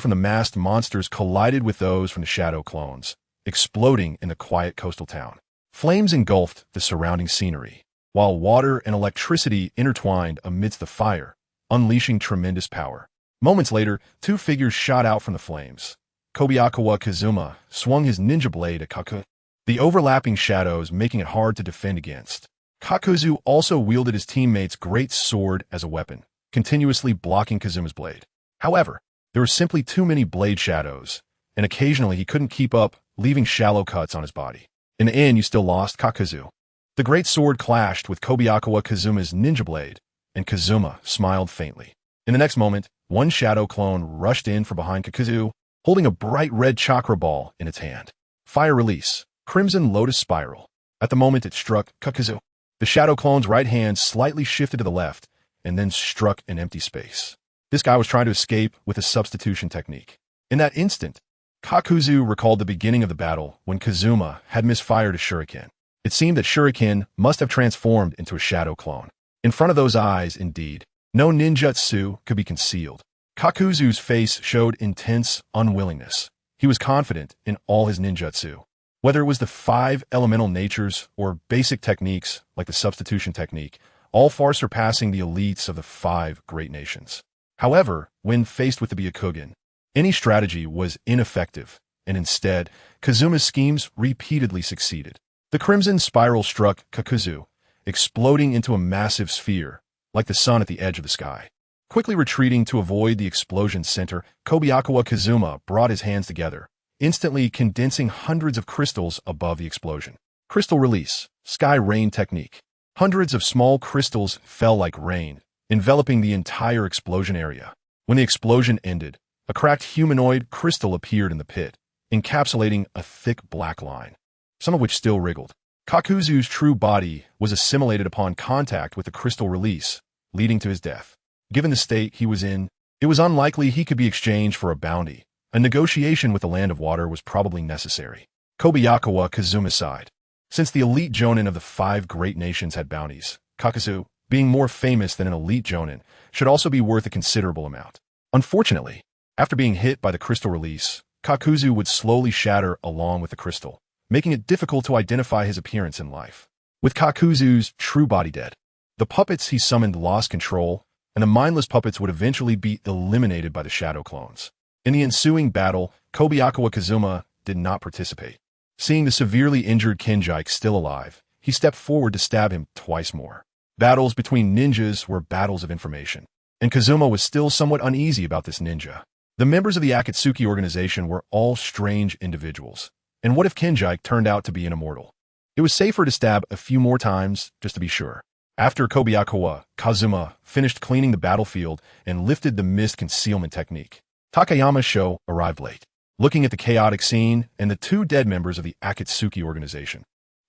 from the masked monsters collided with those from the shadow clones, exploding in the quiet coastal town. Flames engulfed the surrounding scenery, while water and electricity intertwined amidst the fire, unleashing tremendous power. Moments later, two figures shot out from the flames. Kobayakawa Kazuma swung his ninja blade at Kakuzu, the overlapping shadows making it hard to defend against. Kakuzu also wielded his teammate's great sword as a weapon, continuously blocking Kazuma's blade. However, there were simply too many blade shadows, and occasionally he couldn't keep up, leaving shallow cuts on his body. In the end, you still lost, Kakuzu. The great sword clashed with Kobayakawa Kazuma's ninja blade, and Kazuma smiled faintly. In the next moment, one shadow clone rushed in from behind Kakuzu, holding a bright red chakra ball in its hand. Fire release, Crimson Lotus Spiral. At the moment it struck Kakuzu, the shadow clone's right hand slightly shifted to the left and then struck an empty space. This guy was trying to escape with a substitution technique. In that instant, Kakuzu recalled the beginning of the battle when Kazuma had misfired a shuriken. It seemed that shuriken must have transformed into a shadow clone. In front of those eyes, indeed, no ninjutsu could be concealed. Kakuzu's face showed intense unwillingness. He was confident in all his ninjutsu. Whether it was the 5 elemental natures or basic techniques like the substitution technique, all far surpassing the elites of the 5 great nations. However, when faced with the Byakugan, any strategy was ineffective, and instead, Kazuma's schemes repeatedly succeeded. The crimson spiral struck Kakuzu, exploding into a massive sphere, like the sun at the edge of the sky. Quickly retreating to avoid the explosion's center, Kobayakawa Kazuma brought his hands together, instantly condensing hundreds of crystals above the explosion. CrystalRelease, Sky Rain Technique. Hundreds of small crystals fell like rain, enveloping the entire explosion area. When the explosion ended, a cracked humanoid crystal appeared in the pit, encapsulating a thick black line, some of which still wriggled. Kakuzu's true body was assimilated upon contact with the crystal release, leading to his death. Given the state he was in, it was unlikely he could be exchanged for a bounty. A negotiation with the Land of Water was probably necessary. Kobayakawa Kazuma sighed. Since the elite jonin of the 5 great nations had bounties, Kakuzu, being more famous than an elite jonin, should also be worth a considerable amount. Unfortunately, after being hit by the crystal release, Kakuzu would slowly shatter along with the crystal, making it difficult to identify his appearance in life. With Kakuzu's true body dead, the puppets he summoned lost control, and the mindless puppets would eventually be eliminated by the shadow clones. In the ensuing battle, Kobayakawa Kazuma did not participate. Seeing the severely injured Kinjike still alive, he stepped forward to stab him twice more. Battles between ninjas were battles of information, and Kazuma was still somewhat uneasy about this ninja. The members of the Akatsuki organization were all strange individuals, and what if Kinjike turned out to be an immortal? It was safer to stab a few more times, just to be sure. After Kobayakawa, Kazuma finished cleaning the battlefield and lifted the mist concealment technique, Takayama Sho arrived late, looking at the chaotic scene and the 2 dead members of the Akatsuki organization.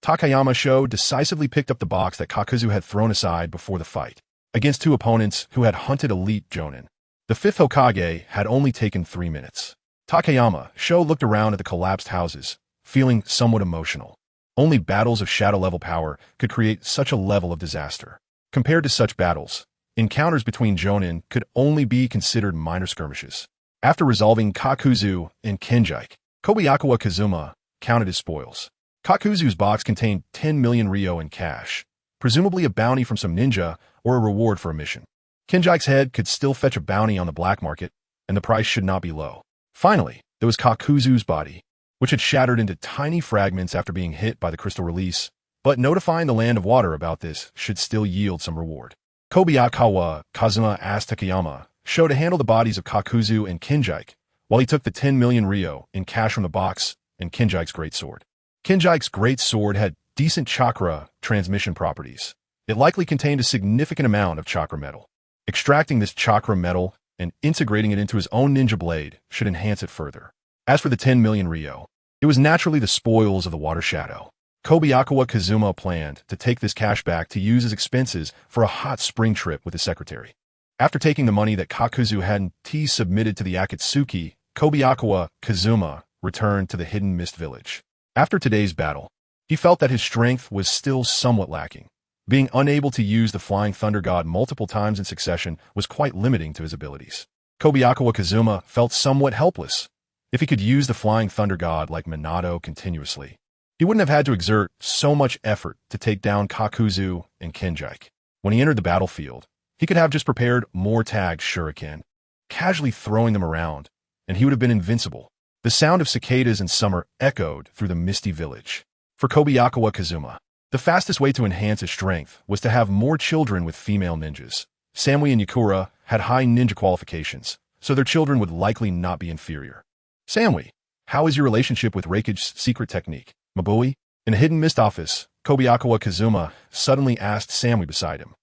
Takayama Sho decisively picked up the box that Kakuzu had thrown aside before the fight, against 2 opponents who had hunted elite jonin. The 5th Hokage had only taken 3 minutes. Takayama Sho looked around at the collapsed houses, feeling somewhat emotional. Only battles of shadow-level power could create such a level of disaster. Compared to such battles, encounters between jonin could only be considered minor skirmishes. After resolving Kakuzu and Kinjike, Kobayakawa Kazuma counted his spoils. Kakuzu's box contained 10 million ryo in cash, presumably a bounty from some ninja or a reward for a mission. Kinjike's head could still fetch a bounty on the black market, and the price should not be low. Finally, there was Kakuzu's body, which had shattered into tiny fragments after being hit by the crystal release, but notifying the Land of Water about this should still yield some reward. Kobayakawa Kazuma asked Takayama Sho to handle the bodies of Kakuzu and Kinjike, while he took the 10 million ryo in cash from the box and Kinjike's great sword. Kinjike's great sword had decent chakra transmission properties. It likely contained a significant amount of chakra metal. Extracting this chakra metal and integrating it into his own ninja blade should enhance it further. As for the 10 million Ryo, it was naturally the spoils of the water shadow. Kobayakawa Kazuma planned to take this cash back to use as expenses for a hot spring trip with his secretary. After taking the money that Kakuzu had submitted to the Akatsuki, Kobayakawa Kazuma returned to the Hidden Mist Village. After today's battle, he felt that his strength was still somewhat lacking. Being unable to use the Flying Thunder God multiple times in succession was quite limiting to his abilities. Kobayakawa Kazuma felt somewhat helpless. If he could use the Flying Thunder God like Minato continuously, he wouldn't have had to exert so much effort to take down Kakuzu and Kenjike. When he entered the battlefield, he could have just prepared more tagged shuriken, casually throwing them around, and he would have been invincible. The sound of cicadas in summer echoed through the misty village. For Kobayakawa Kazuma, the fastest way to enhance his strength was to have more children with female ninjas. Samui and Yakura had high ninja qualifications, so their children would likely not be inferior. Samui, how is your relationship with Raikage's secret technique? Mabui? In a Hidden Mist office, Kobayakawa Kazuma suddenly asked Samui beside him.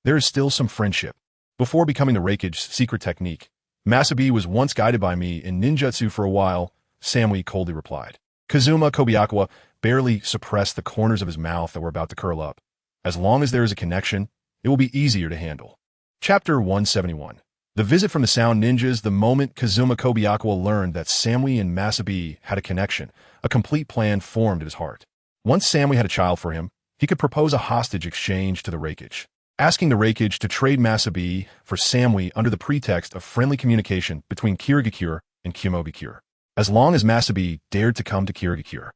There is still some friendship. Before becoming the Raikage's secret technique, Masabi was once guided by me in ninjutsu for a while, Samui coldly replied. Kazuma Kobayakawa barely suppressed the corners of his mouth that were about to curl up. As long as there is a connection, it will be easier to handle. Chapter 171. The visit from the Sound Ninjas. The moment Kazuma Kobayakawa learned that Samui and Masabi had a connection, a complete plan formed in his heart. Once Samui had a child for him, he could propose a hostage exchange to the Raikage, asking the Raikage to trade Masabi for Samui under the pretext of friendly communication between Kirigakure and Kyomobikure. As long as Masabi dared to come to Kirigakure,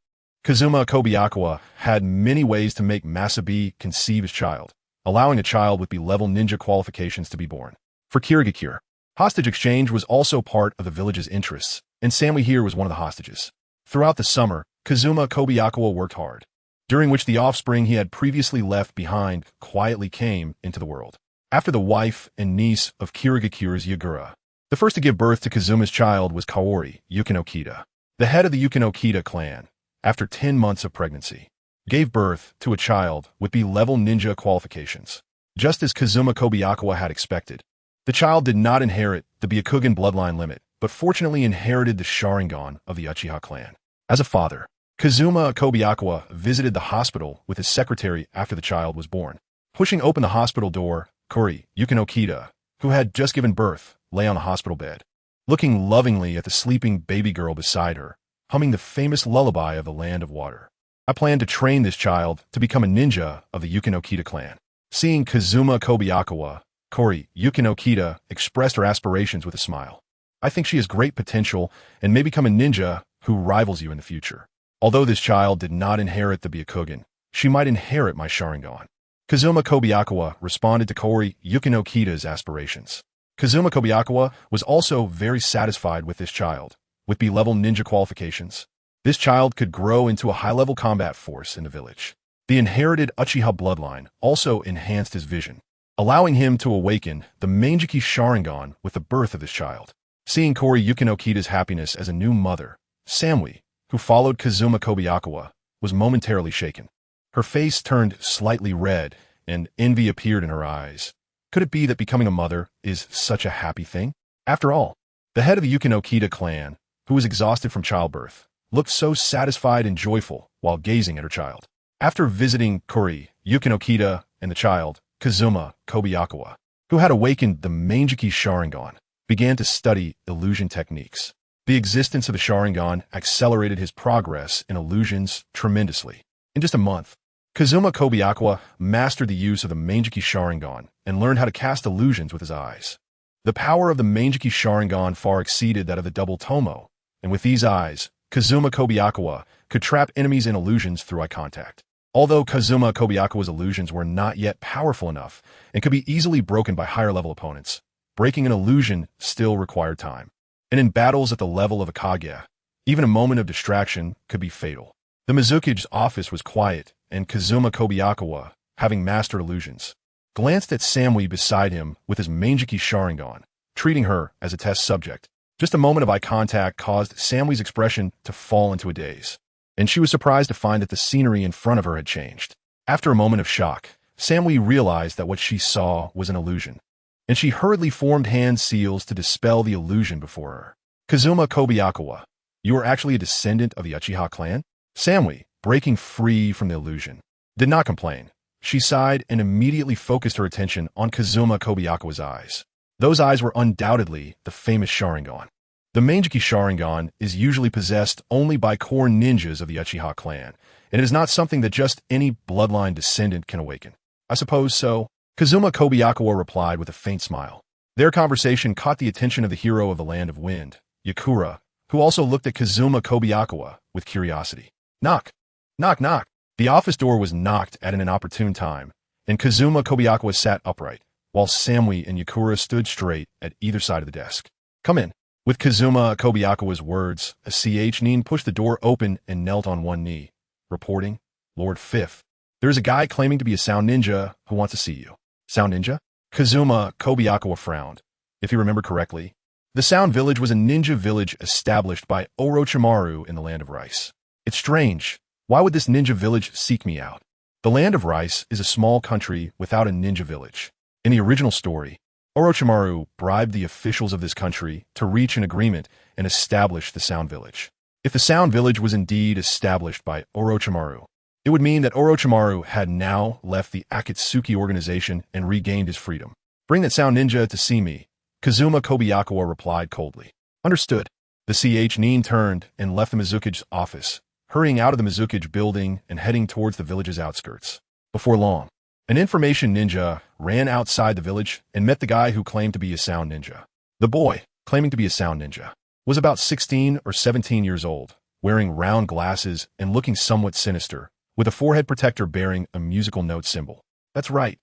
Kazuma Kobayakawa had many ways to make Masabi conceive his child, allowing a child with B-level ninja qualifications to be born. For Kirigakure, hostage exchange was also part of the village's interests, and Samui here was one of the hostages. Throughout the summer, Kazuma Kobayakawa worked hard, during which the offspring he had previously left behind quietly came into the world. After the wife and niece of Kirigakure's Yagura, the first to give birth to Kazuma's child was Kaori Yukinokita, the head of the Yukinokita clan. After 10 months of pregnancy, gave birth to a child with B-level ninja qualifications. Just as Kazuma Kobayakawa had expected, the child did not inherit the Byakugan bloodline limit, but fortunately inherited the Sharingan of the Uchiha clan. As a father, Kazuma Kobayakawa visited the hospital with his secretary after the child was born. Pushing open the hospital door, Kaori Yukinokita, who had just given birth, lay on the hospital bed, looking lovingly at the sleeping baby girl beside her, humming the famous lullaby of the Land of Water. I plan to train this child to become a ninja of the Yukinokita clan. Seeing Kazuma Kobayakawa, Kaori Yukinokita expressed her aspirations with a smile. I think she has great potential and may become a ninja who rivals you in the future. Although this child did not inherit the Byakugan, she might inherit my Sharingan. Kazuma Kobayakawa responded to Kaori Yukinokita's aspirations. Kazuma Kobayakawa was also very satisfied with this child. With B-level ninja qualifications, this child could grow into a high-level combat force in the village. The inherited Uchiha bloodline also enhanced his vision, allowing him to awaken the Manjiki Sharingan with the birth of this child. Seeing Kaori Yukinokita's happiness as a new mother, Samui, who followed Kazuma Kobayakawa, was momentarily shaken. Her face turned slightly red, and envy appeared in her eyes. Could it be that becoming a mother is such a happy thing? After all, the head of the Yukinokita clan, who was exhausted from childbirth, looked so satisfied and joyful while gazing at her child. After visiting Kaori Yukinokita and the child, Kazuma Kobayakawa, who had awakened the Manjiki Sharingan, began to study illusion techniques. The existence of the Sharingan accelerated his progress in illusions tremendously. In just a month, Kazuma Kobayakawa mastered the use of the Manjiki Sharingan and learned how to cast illusions with his eyes. The power of the Manjiki Sharingan far exceeded that of the double Tomo, and with these eyes, Kazuma Kobayakawa could trap enemies in illusions through eye contact. Although Kazuma Kobayakawa's illusions were not yet powerful enough and could be easily broken by higher-level opponents, breaking an illusion still required time. And in battles at the level of a Kage, even a moment of distraction could be fatal. The Mizuki's office was quiet, and Kazuma Kobayakawa, having mastered illusions, glanced at Samui beside him with his Manjiki Sharingan, treating her as a test subject. Just a moment of eye contact caused Samui's expression to fall into a daze, and she was surprised to find that the scenery in front of her had changed. After a moment of shock, Samui realized that what she saw was an illusion, and she hurriedly formed hand seals to dispel the illusion before her. Kazuma Kobayakawa, You are actually a descendant of the Uchiha clan? Samui, breaking free from the illusion, did not complain. She sighed and immediately focused her attention on Kazuma Kobayakawa's eyes. Those eyes were undoubtedly the famous Sharingan. The Mangekyou Sharingan is usually possessed only by core ninjas of the Uchiha clan, and it is not something that just any bloodline descendant can awaken. I suppose so. Kazuma Kobayakawa replied with a faint smile. Their conversation caught the attention of the hero of the Land of Wind, Yakura, who also looked at Kazuma Kobayakawa with curiosity. Knock. Knock, knock. The office door was knocked at an inopportune time, and Kazuma Kobayakawa sat upright, while Samui and Yakura stood straight at either side of the desk. Come in. With Kazuma Kobayakawa's words, a Nin pushed the door open and knelt on one knee, reporting, Lord Fifth, there is a guy claiming to be a sound ninja who wants to see you. Sound ninja? Kazuma Kobayakawa frowned. If you remember correctly, the Sound Village was a ninja village established by Orochimaru in the Land of Rice. It's strange. Why would this ninja village seek me out? The Land of Rice is a small country without a ninja village. In the original story, Orochimaru bribed the officials of this country to reach an agreement and establish the Sound Village. If the Sound Village was indeed established by Orochimaru, it would mean that Orochimaru had now left the Akatsuki organization and regained his freedom. Bring that Sound Ninja to see me, Kazuma Kobayakawa replied coldly. Understood. The Nin turned and left the Mizuki's office, hurrying out of the Mizuki building and heading towards the village's outskirts. Before long, an information ninja ran outside the village and met the guy who claimed to be a sound ninja. The boy, claiming to be a sound ninja, was about 16 or 17 years old, wearing round glasses and looking somewhat sinister, with a forehead protector bearing a musical note symbol. That's right.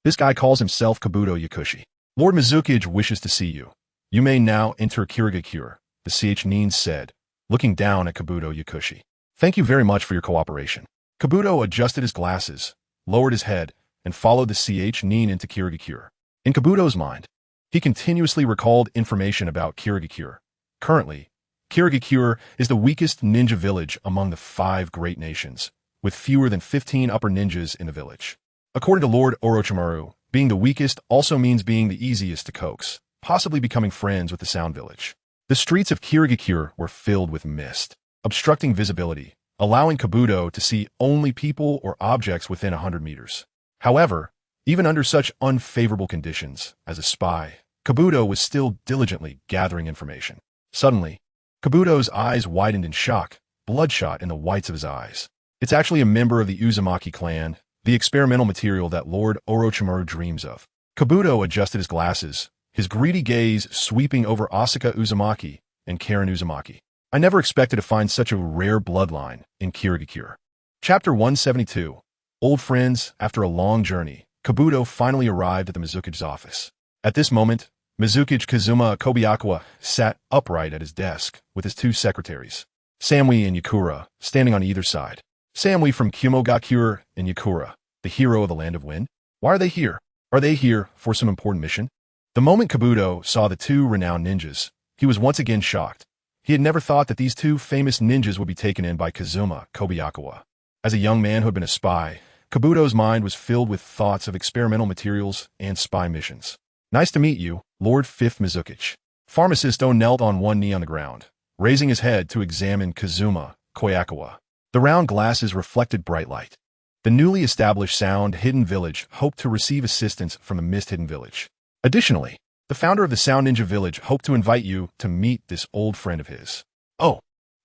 This guy calls himself Kabuto Yakushi. Lord Mizuki wishes to see you. You may now enter Kirigakure, the Nin said, looking down at Kabuto Yakushi. Thank you very much for your cooperation. Kabuto adjusted his glasses, lowered his head, and followed the Nin into Kirigakure. In Kabuto's mind, he continuously recalled information about Kirigakure. Currently, Kirigakure is the weakest ninja village among the 5 great nations, with fewer than 15 upper ninjas in the village. According to Lord Orochimaru, being the weakest also means being the easiest to coax, possibly becoming friends with the Sound Village. The streets of Kirigakure were filled with mist, obstructing visibility, allowing Kabuto to see only people or objects within 100 meters. However, even under such unfavorable conditions, as a spy, Kabuto was still diligently gathering information. Suddenly, Kabuto's eyes widened in shock, bloodshot in the whites of his eyes. It's actually a member of the Uzumaki clan, the experimental material that Lord Orochimaru dreams of. Kabuto adjusted his glasses, his greedy gaze sweeping over Asuka Uzumaki and Karen Uzumaki. I never expected to find such a rare bloodline in Kirigakure. Chapter 172. Old friends. After a long journey, Kabuto finally arrived at the Mizuki's office. At this moment, Mizuki Kazuma Kobayakawa sat upright at his desk with his 2 secretaries, Samui and Yakura, standing on either side. Samui from Kumogakure and Yakura, the hero of the Land of Wind. Why are they here? Are they here for some important mission? The moment Kabuto saw the 2 renowned ninjas, he was once again shocked. He had never thought that these 2 famous ninjas would be taken in by Kazuma Kobayakawa. As a young man who had been a spy, Kabuto's mind was filled with thoughts of experimental materials and spy missions. Nice to meet you, Lord Fifth Mizuki. Pharmacist knelt on one knee on the ground, raising his head to examine Kazuma Kobayakawa. The round glasses reflected bright light. The newly established Sound Hidden Village hoped to receive assistance from the Mist Hidden Village. Additionally, the founder of the Sound Ninja Village hoped to invite you to meet this old friend of his. Oh,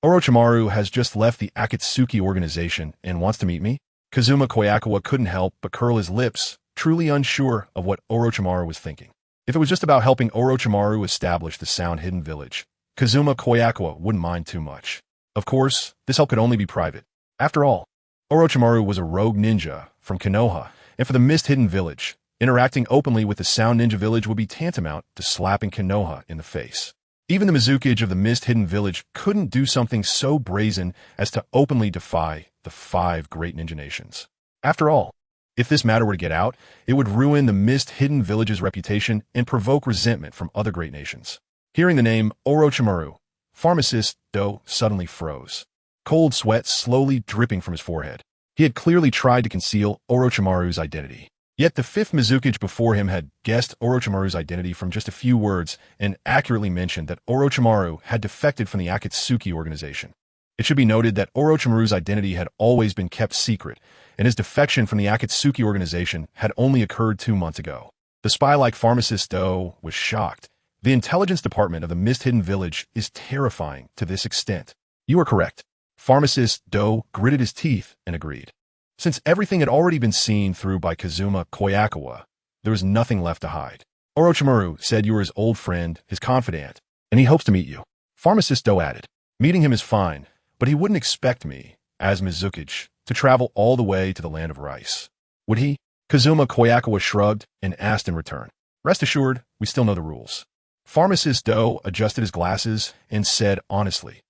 Orochimaru has just left the Akatsuki organization and wants to meet me? Kazuma Kobayakawa couldn't help but curl his lips, truly unsure of what Orochimaru was thinking. If it was just about helping Orochimaru establish the Sound Hidden Village, Kazuma Kobayakawa wouldn't mind too much. Of course, this help could only be private. After all, Orochimaru was a rogue ninja from Konoha, and for the Mist Hidden Village, interacting openly with the Sound Ninja Village would be tantamount to slapping Konoha in the face. Even the Mizuki of the Mist Hidden Village couldn't do something so brazen as to openly defy the 5 great ninja nations. After all, if this matter were to get out, it would ruin the Mist Hidden Village's reputation and provoke resentment from other great nations. Hearing the name Orochimaru, Pharmacist Do suddenly froze, cold sweat slowly dripping from his forehead. He had clearly tried to conceal Orochimaru's identity. Yet the fifth Mizukage before him had guessed Orochimaru's identity from just a few words and accurately mentioned that Orochimaru had defected from the Akatsuki organization. It should be noted that Orochimaru's identity had always been kept secret, and his defection from the Akatsuki organization had only occurred 2 months ago. The spy-like pharmacist Do was shocked. The intelligence department of the Mist-Hidden Village is terrifying to this extent. You are correct. Pharmacist Do gritted his teeth and agreed. Since everything had already been seen through by KazumaFaces, there was nothing left to hide. Orochimaru said you were his old friend, his confidant, and he hopes to meet you. Pharmacist Do added. Meeting him is fine, but he wouldn't expect me, as Mizukage, to travel all the way to the land of rice. Would he? KazumaFaces shrugged and asked in return. Rest assured, we still know the rules. Pharmacist Do adjusted his glasses and said honestly,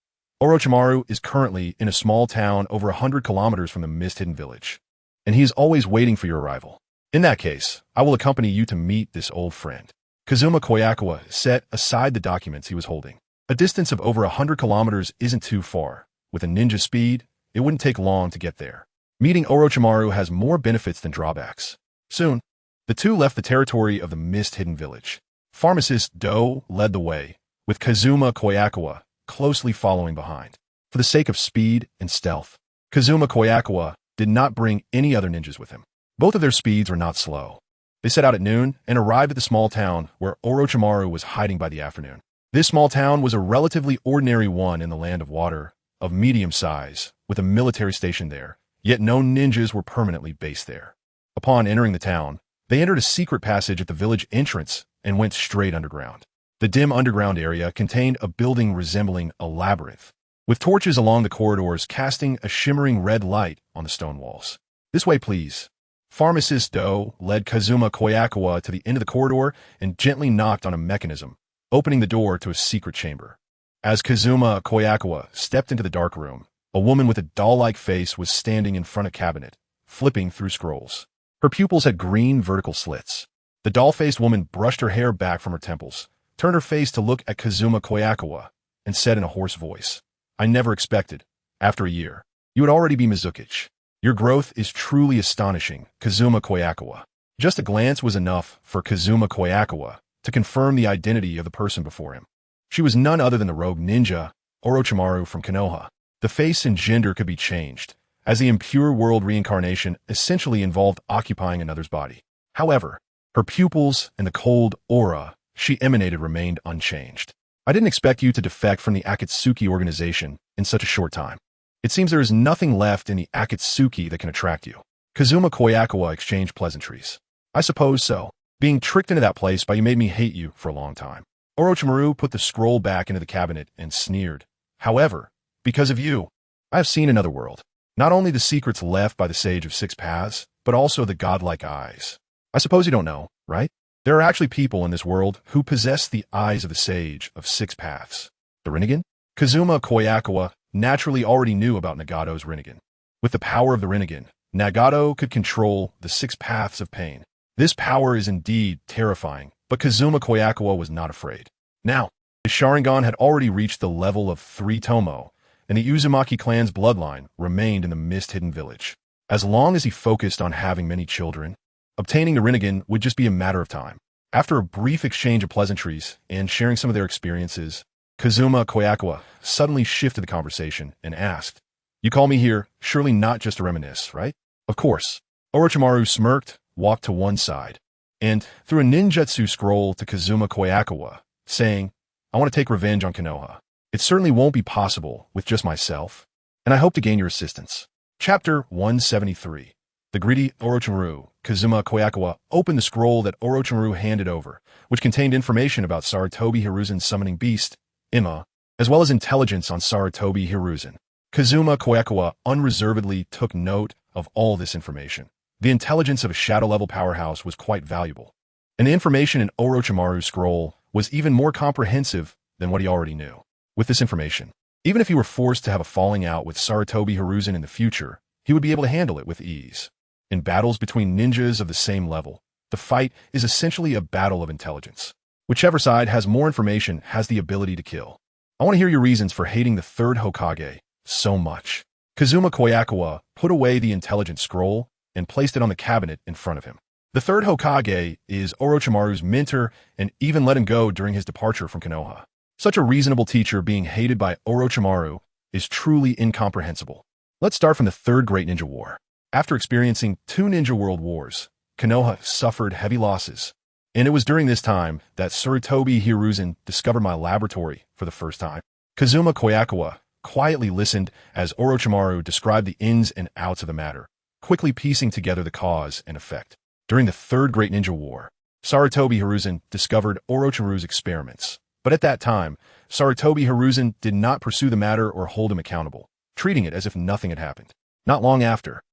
Orochimaru is currently in a small town over 100 kilometers from the Mist-Hidden Village, and he is always waiting for your arrival. In that case, I will accompany you to meet this old friend. KazumaFaces set aside the documents he was holding. A distance of over 100 kilometers isn't too far. With a ninja speed, it wouldn't take long to get there. Meeting Orochimaru has more benefits than drawbacks. Soon, the two left the territory of the Mist-Hidden Village. Pharmacist Do led the way, with KazumaFaces closely following behind. For the sake of speed and stealth, KazumaFaces did not bring any other ninjas with him. Both of their speeds were not slow. They set out at noon and arrived at the small town where Orochimaru was hiding by the afternoon. This small town was a relatively ordinary one in the land of water, of medium size, with a military station there, yet no ninjas were permanently based there. Upon entering the town, they entered a secret passage at the village entrance and went straight underground. The dim underground area contained a building resembling a labyrinth, with torches along the corridors casting a shimmering red light on the stone walls. This way, please. Pharmacist Do led KazumaFaces to the end of the corridor and gently knocked on a mechanism, opening the door to a secret chamber. As KazumaFaces stepped into the dark room, a woman with a doll-like face was standing in front of a cabinet, flipping through scrolls. Her pupils had green vertical slits. The doll-faced woman brushed her hair back from her temples, turned her face to look at KazumaFaces, and said in a hoarse voice, I never expected, after a year, you would already be Mizukage. Your growth is truly astonishing, KazumaFaces. Just a glance was enough for KazumaFaces to confirm the identity of the person before him. She was none other than the rogue ninja, Orochimaru from Konoha. The face and gender could be changed, as the impure world reincarnation essentially involved occupying another's body. However, her pupils and the cold aura she emanated remained unchanged. I didn't expect you to defect from the Akatsuki organization in such a short time. It seems there is nothing left in the Akatsuki that can attract you. KazumaFaces exchanged pleasantries. I suppose so. Being tricked into that place by you made me hate you for a long time. Orochimaru put the scroll back into the cabinet and sneered. However, because of you, I have seen another world. Not only the secrets left by the Sage of Six Paths, but also the godlike eyes. I suppose you don't know, right? There are actually people in this world who possess the eyes of the Sage of Six Paths. The Rinnegan? KazumaFaces naturally already knew about Nagato's Rinnegan. With the power of the Rinnegan, Nagato could control the six paths of pain. This power is indeed terrifying, but KazumaFaces was not afraid. Now, his Sharingan had already reached the level of 3 Tomo, and the Uzumaki clan's bloodline remained in the Mist-Hidden Village. As long as he focused on having many children, obtaining the Rinnegan would just be a matter of time. After a brief exchange of pleasantries and sharing some of their experiences, KazumaFaces suddenly shifted the conversation and asked, You call me here, surely not just to reminisce, right? Of course. Orochimaru smirked, walked to one side, and threw a ninjutsu scroll to KazumaFaces, saying, I want to take revenge on Konoha. It certainly won't be possible with just myself, and I hope to gain your assistance. Chapter 173. The greedy Orochimaru. KazumaFaces opened the scroll that Orochimaru handed over, which contained information about Sarutobi Hiruzen's summoning beast, Ima, as well as intelligence on Sarutobi Hiruzen. KazumaFaces unreservedly took note of all this information. The intelligence of a shadow-level powerhouse was quite valuable, and the information in Orochimaru's scroll was even more comprehensive than what he already knew. With this information, even if he were forced to have a falling out with Sarutobi Hiruzen in the future, he would be able to handle it with ease. In battles between ninjas of the same level, the fight is essentially a battle of intelligence. Whichever side has more information has the ability to kill. I want to hear your reasons for hating the third Hokage so much. KazumaFaces put away the intelligence scroll and placed it on the cabinet in front of him. The third Hokage is Orochimaru's mentor and even let him go during his departure from Konoha. Such a reasonable teacher being hated by Orochimaru is truly incomprehensible. Let's start from the Third Great Ninja War. After experiencing 2 Ninja World Wars, Konoha suffered heavy losses. And it was during this time that Sarutobi Hiruzen discovered my laboratory for the first time. Kobayakawa quietly listened as Orochimaru described the ins and outs of the matter, quickly piecing together the cause and effect. During the Third Great Ninja War, Sarutobi Hiruzen discovered Orochimaru's experiments. But at that time, Sarutobi Hiruzen did not pursue the matter or hold him accountable, treating it as if nothing had happened. Not long after,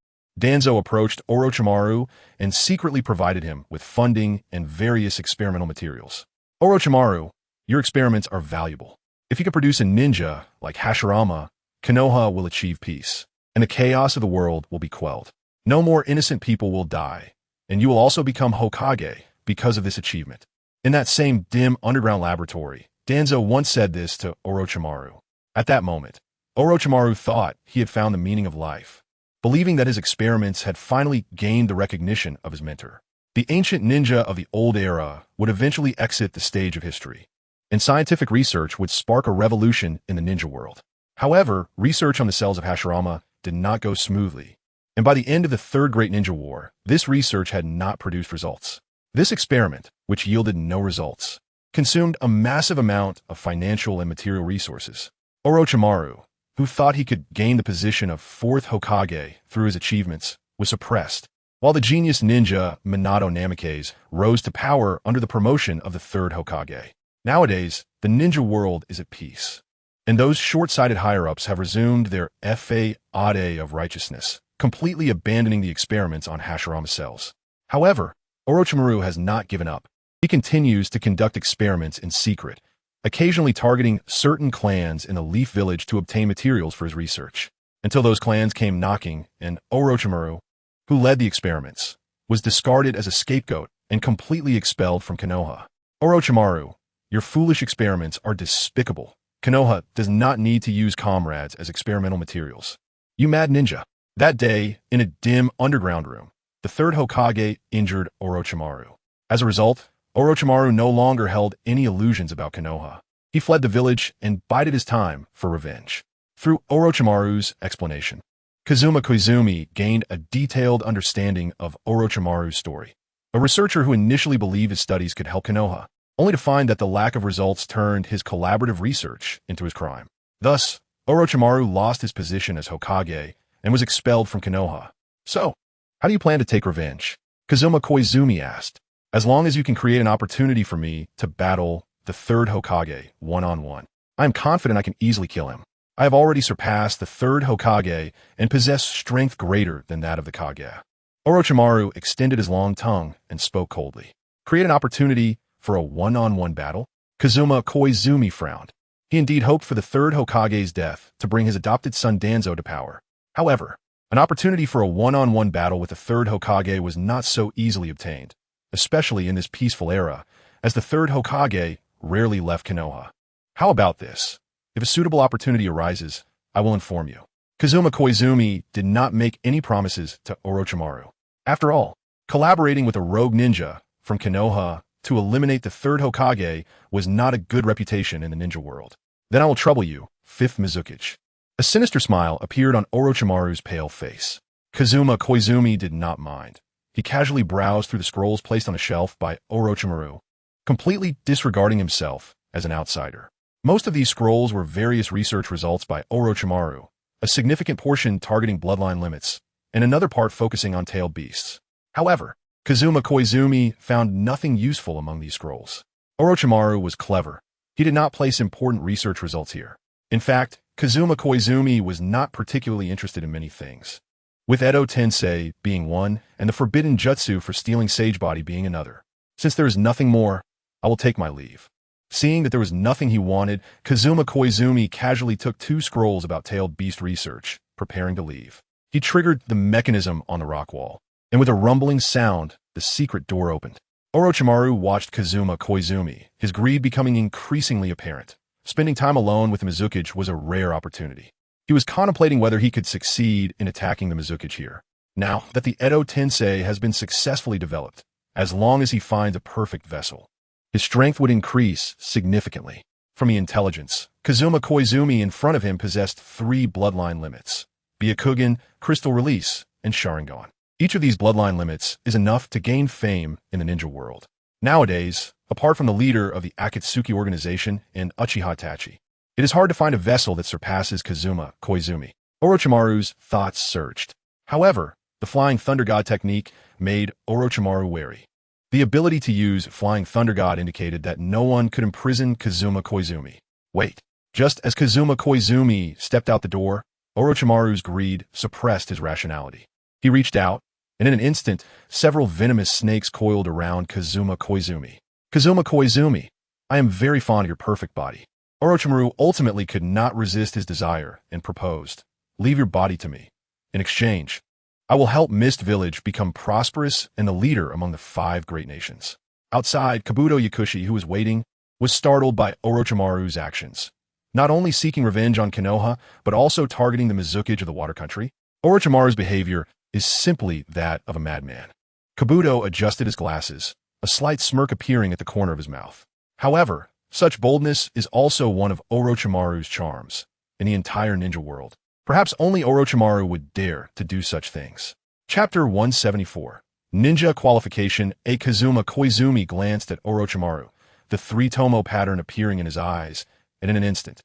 Danzo approached Orochimaru and secretly provided him with funding and various experimental materials. Orochimaru, your experiments are valuable. If you can produce a ninja like Hashirama, Konoha will achieve peace, and the chaos of the world will be quelled. No more innocent people will die, and you will also become Hokage because of this achievement. In that same dim underground laboratory, Danzo once said this to Orochimaru. At that moment, Orochimaru thought he had found the meaning of life, believing that his experiments had finally gained the recognition of his mentor. The ancient ninja of the old era would eventually exit the stage of history, and scientific research would spark a revolution in the ninja world. However, research on the cells of Hashirama did not go smoothly, and by the end of the Third Great Ninja War, this research had not produced results. This experiment, which yielded no results, consumed a massive amount of financial and material resources. Orochimaru, who thought he could gain the position of 4th Hokage through his achievements, was suppressed, while the genius ninja Minato Namikaze rose to power under the promotion of the 3rd Hokage. Nowadays, the ninja world is at peace, and those short-sighted higher-ups have resumed their fade of righteousness, completely abandoning the experiments on Hashirama cells. However, Orochimaru has not given up. He continues to conduct experiments in secret, occasionally targeting certain clans in the Leaf Village to obtain materials for his research, until those clans came knocking, and Orochimaru, who led the experiments, was discarded as a scapegoat and completely expelled from Konoha. Orochimaru, your foolish experiments are despicable. Konoha does not need to use comrades as experimental materials. You mad ninja. That day, in a dim underground room, the 3rd Hokage injured Orochimaru. As a result, Orochimaru no longer held any illusions about Konoha. He fled the village and bided his time for revenge. Through Orochimaru's explanation, KazumaFaces gained a detailed understanding of Orochimaru's story. A researcher who initially believed his studies could help Konoha, only to find that the lack of results turned his collaborative research into his crime. Thus, Orochimaru lost his position as Hokage and was expelled from Konoha. So, how do you plan to take revenge? KazumaFaces asked. As long as you can create an opportunity for me to battle the 3rd Hokage one-on-one, I am confident I can easily kill him. I have already surpassed the 3rd Hokage and possess strength greater than that of the Kage. Orochimaru extended his long tongue and spoke coldly. Create an opportunity for a one-on-one battle? KazumaFaces frowned. He indeed hoped for the 3rd Hokage's death to bring his adopted son Danzo to power. However, an opportunity for a one-on-one battle with the 3rd Hokage was not so easily obtained, especially in this peaceful era, as the 3rd Hokage rarely left Konoha. How about this? If a suitable opportunity arises, I will inform you. KazumaFaces did not make any promises to Orochimaru. After all, collaborating with a rogue ninja from Konoha to eliminate the 3rd Hokage was not a good reputation in the ninja world. Then I will trouble you, 5th Mizuki. A sinister smile appeared on Orochimaru's pale face. KazumaFaces did not mind. He casually browsed through the scrolls placed on a shelf by Orochimaru, completely disregarding himself as an outsider. Most of these scrolls were various research results by Orochimaru, a significant portion targeting bloodline limits, and another part focusing on tailed beasts. However, KazumaFaces found nothing useful among these scrolls. Orochimaru was clever. He did not place important research results here. In fact, KazumaFaces was not particularly interested in many things, with Edo Tensei being one and the forbidden jutsu for stealing sage body being another. Since there is nothing more, I will take my leave. Seeing that there was nothing he wanted, KazumaFaces casually took 2 scrolls about tailed beast research, preparing to leave. He triggered the mechanism on the rock wall, and with a rumbling sound, the secret door opened. Orochimaru watched KazumaFaces, his greed becoming increasingly apparent. Spending time alone with the Mizuki was a rare opportunity. He was contemplating whether he could succeed in attacking the Mizuki here. Now that the Edo Tensei has been successfully developed, as long as he finds a perfect vessel. His strength would increase significantly. From the intelligence, Kazuma Koizumi in front of him possessed 3 bloodline limits: Byakugan, CrystalRelease, and Sharingan. Each of these bloodline limits is enough to gain fame in the ninja world. Nowadays, apart from the leader of the Akatsuki organization and Uchiha Itachi, it is hard to find a vessel that surpasses Kazuma Koizumi. Orochimaru's thoughts surged. However, the Flying Thunder God technique made Orochimaru wary. The ability to use Flying Thunder God indicated that no one could imprison Kazuma Koizumi. Wait. Just as Kazuma Koizumi stepped out the door, Orochimaru's greed suppressed his rationality. He reached out, and in an instant, several venomous snakes coiled around Kazuma Koizumi. Kazuma Koizumi, I am very fond of your perfect body. Orochimaru ultimately could not resist his desire and proposed, leave your body to me. In exchange, I will help Mist Village become prosperous and the leader among the 5 great nations. Outside, Kabuto Yakushi, who was waiting, was startled by Orochimaru's actions. Not only seeking revenge on Konoha, but also targeting the Mizukage of the water country. Orochimaru's behavior is simply that of a madman. Kabuto adjusted his glasses, a slight smirk appearing at the corner of his mouth. However, such boldness is also one of Orochimaru's charms in the entire ninja world. Perhaps only Orochimaru would dare to do such things. Chapter 174. Ninja Qualification. A Kazuma Koizumi glanced at Orochimaru, the 3-tomo pattern appearing in his eyes, and in an instant,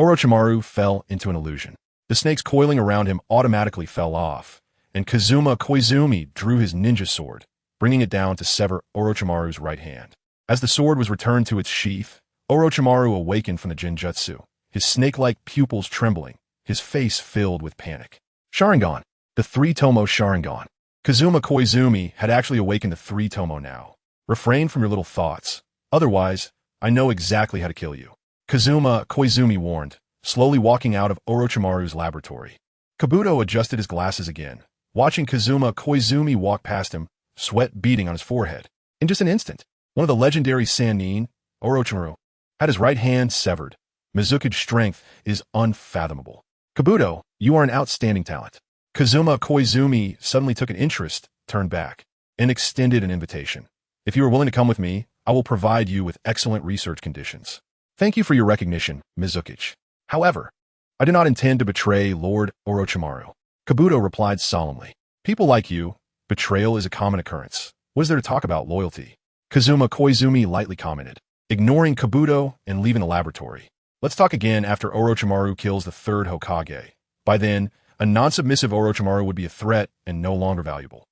Orochimaru fell into an illusion. The snakes coiling around him automatically fell off, and Kazuma Koizumi drew his ninja sword, bringing it down to sever Orochimaru's right hand. As the sword was returned to its sheath, Orochimaru awakened from the Genjutsu, his snake-like pupils trembling, his face filled with panic. Sharingan. The 3-tomo Sharingan. Kazuma Koizumi had actually awakened the 3-tomo now. Refrain from your little thoughts. Otherwise, I know exactly how to kill you. Kazuma Koizumi warned, slowly walking out of Orochimaru's laboratory. Kabuto adjusted his glasses again, watching Kazuma Koizumi walk past him, sweat beading on his forehead. In just an instant, one of the legendary Sannin, Orochimaru, had his right hand severed. Mizukage's strength is unfathomable. Kabuto, you are an outstanding talent. Kazuma Koizumi suddenly took an interest, turned back, and extended an invitation. If you are willing to come with me, I will provide you with excellent research conditions. Thank you for your recognition, Mizukage. However, I do not intend to betray Lord Orochimaru. Kabuto replied solemnly. People like you, betrayal is a common occurrence. What is there to talk about loyalty? Kazuma Koizumi lightly commented, ignoring Kabuto and leaving the laboratory. Let's talk again after Orochimaru kills the 3rd Hokage. By then, a non-submissive Orochimaru would be a threat and no longer valuable.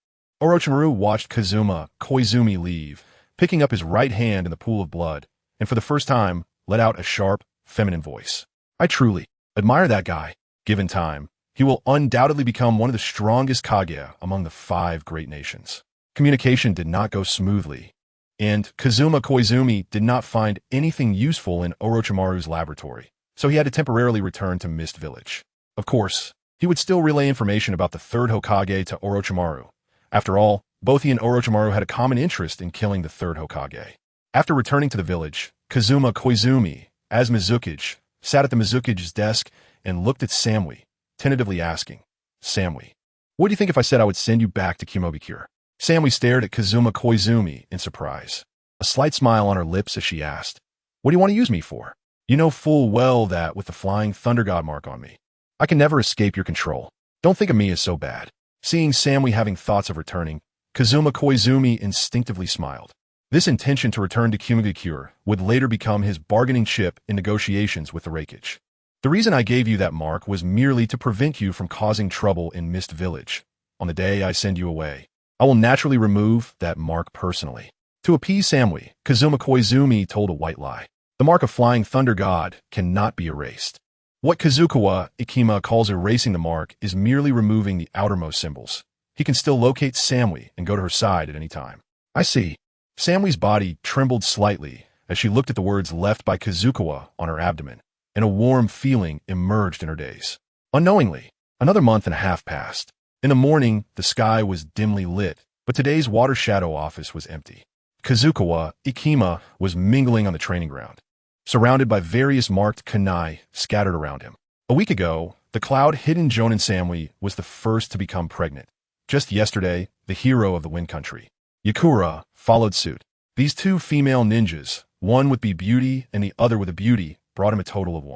Orochimaru watched Kazuma Koizumi leave, picking up his right hand in the pool of blood, and for the first time, let out a sharp, feminine voice. I truly admire that guy. Given time, he will undoubtedly become one of the strongest Kage among the 5 great nations. Communication did not go smoothly, and Kazuma Koizumi did not find anything useful in Orochimaru's laboratory, so he had to temporarily return to Mist Village. Of course, he would still relay information about the 3rd Hokage to Orochimaru. After all, both he and Orochimaru had a common interest in killing the 3rd Hokage. After returning to the village, Kazuma Koizumi, as Mizukage, sat at the Mizukage's desk and looked at Samui, tentatively asking, Samui, what do you think if I said I would send you back to Kumobikure? Samui stared at Kazuma Koizumi in surprise, a slight smile on her lips as she asked, what do you want to use me for? You know full well that with the Flying Thunder God mark on me, I can never escape your control. Don't think of me as so bad. Seeing Samui having thoughts of returning, Kazuma Koizumi instinctively smiled. This intention to return to Kumogakure would later become his bargaining chip in negotiations with the Raikage. The reason I gave you that mark was merely to prevent you from causing trouble in Mist Village. On the day I send you away, I will naturally remove that mark personally. To appease Samui, Kazuma Koizumi told a white lie. The mark of Flying Thunder God cannot be erased. What Kazukawa Ikima calls erasing the mark is merely removing the outermost symbols. He can still locate Samui and go to her side at any time. I see. Samui's body trembled slightly as she looked at the words left by Kazukawa on her abdomen, and a warm feeling emerged in her days. Unknowingly, another month and a half passed. In the morning, the sky was dimly lit, but today's water shadow office was empty. Kazukawa Ikima was mingling on the training ground, surrounded by various marked kunai scattered around him. A week ago, the cloud-hidden Jonin Samui was the first to become pregnant. Just yesterday, the hero of the Wind Country, Yakura followed suit. These two female ninjas, one with beauty and the other with a beauty, brought him a total of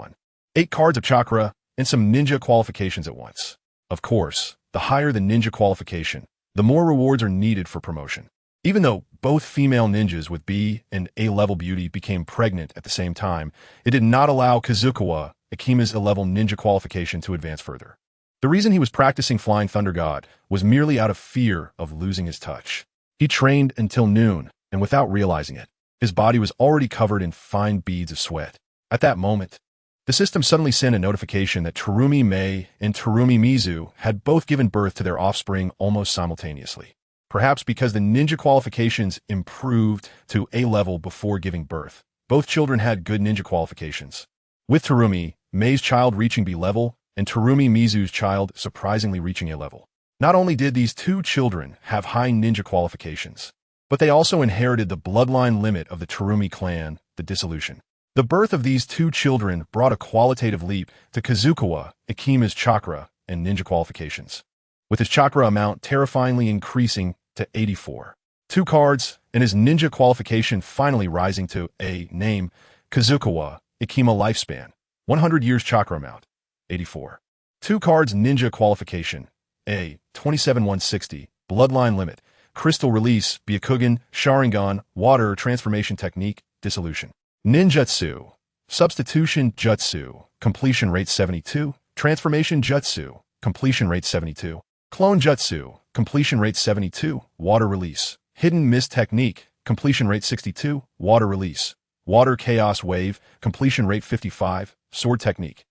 8 cards of chakra and some ninja qualifications at once. Of course, the higher the ninja qualification, the more rewards are needed for promotion. Even though both female ninjas with B and A-level beauty became pregnant at the same time, it did not allow Kazukawa Ikima's A-level ninja qualification to advance further. The reason he was practicing Flying Thunder God was merely out of fear of losing his touch. He trained until noon, and without realizing it, his body was already covered in fine beads of sweat. At that moment, the system suddenly sent a notification that Terumi Mei and Terumi Mizu had both given birth to their offspring almost simultaneously. Perhaps because the ninja qualifications improved to A-level before giving birth. Both children had good ninja qualifications, with Terumi Mei's child reaching B-level and Terumi Mizu's child surprisingly reaching A-level. Not only did these two children have high ninja qualifications, but they also inherited the bloodline limit of the Terumi clan, the dissolution. The birth of these two children brought a qualitative leap to Kazukawa Ikima's chakra and ninja qualifications, with his chakra amount terrifyingly increasing to 84. 2 cards, and his ninja qualification finally rising to a name, Kazukawa Ikima lifespan, 100 years chakra amount, 84. 2 cards ninja qualification, A, 27-160, bloodline limit, CrystalRelease, Byakugan, Sharingan, water transformation technique, dissolution. Ninjutsu, substitution jutsu, completion rate 72, transformation jutsu, completion rate 72, clone jutsu, completion rate 72, water release, hidden mist technique, completion rate 62, water release, water chaos wave, completion rate 55, sword technique,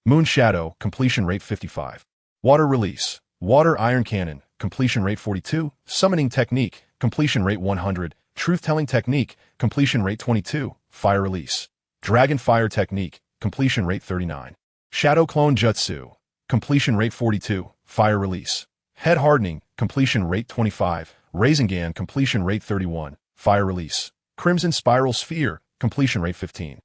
moon shadow, completion rate 55, water release, water iron cannon, completion rate 42, summoning technique, completion rate 100, truth-telling technique, completion rate 22, fire release, dragon fire technique, completion rate 39, shadow clone jutsu, completion rate 42, fire release, head hardening, completion rate 25, Rasengan, completion rate 31, fire release, crimson spiral sphere, completion rate 15,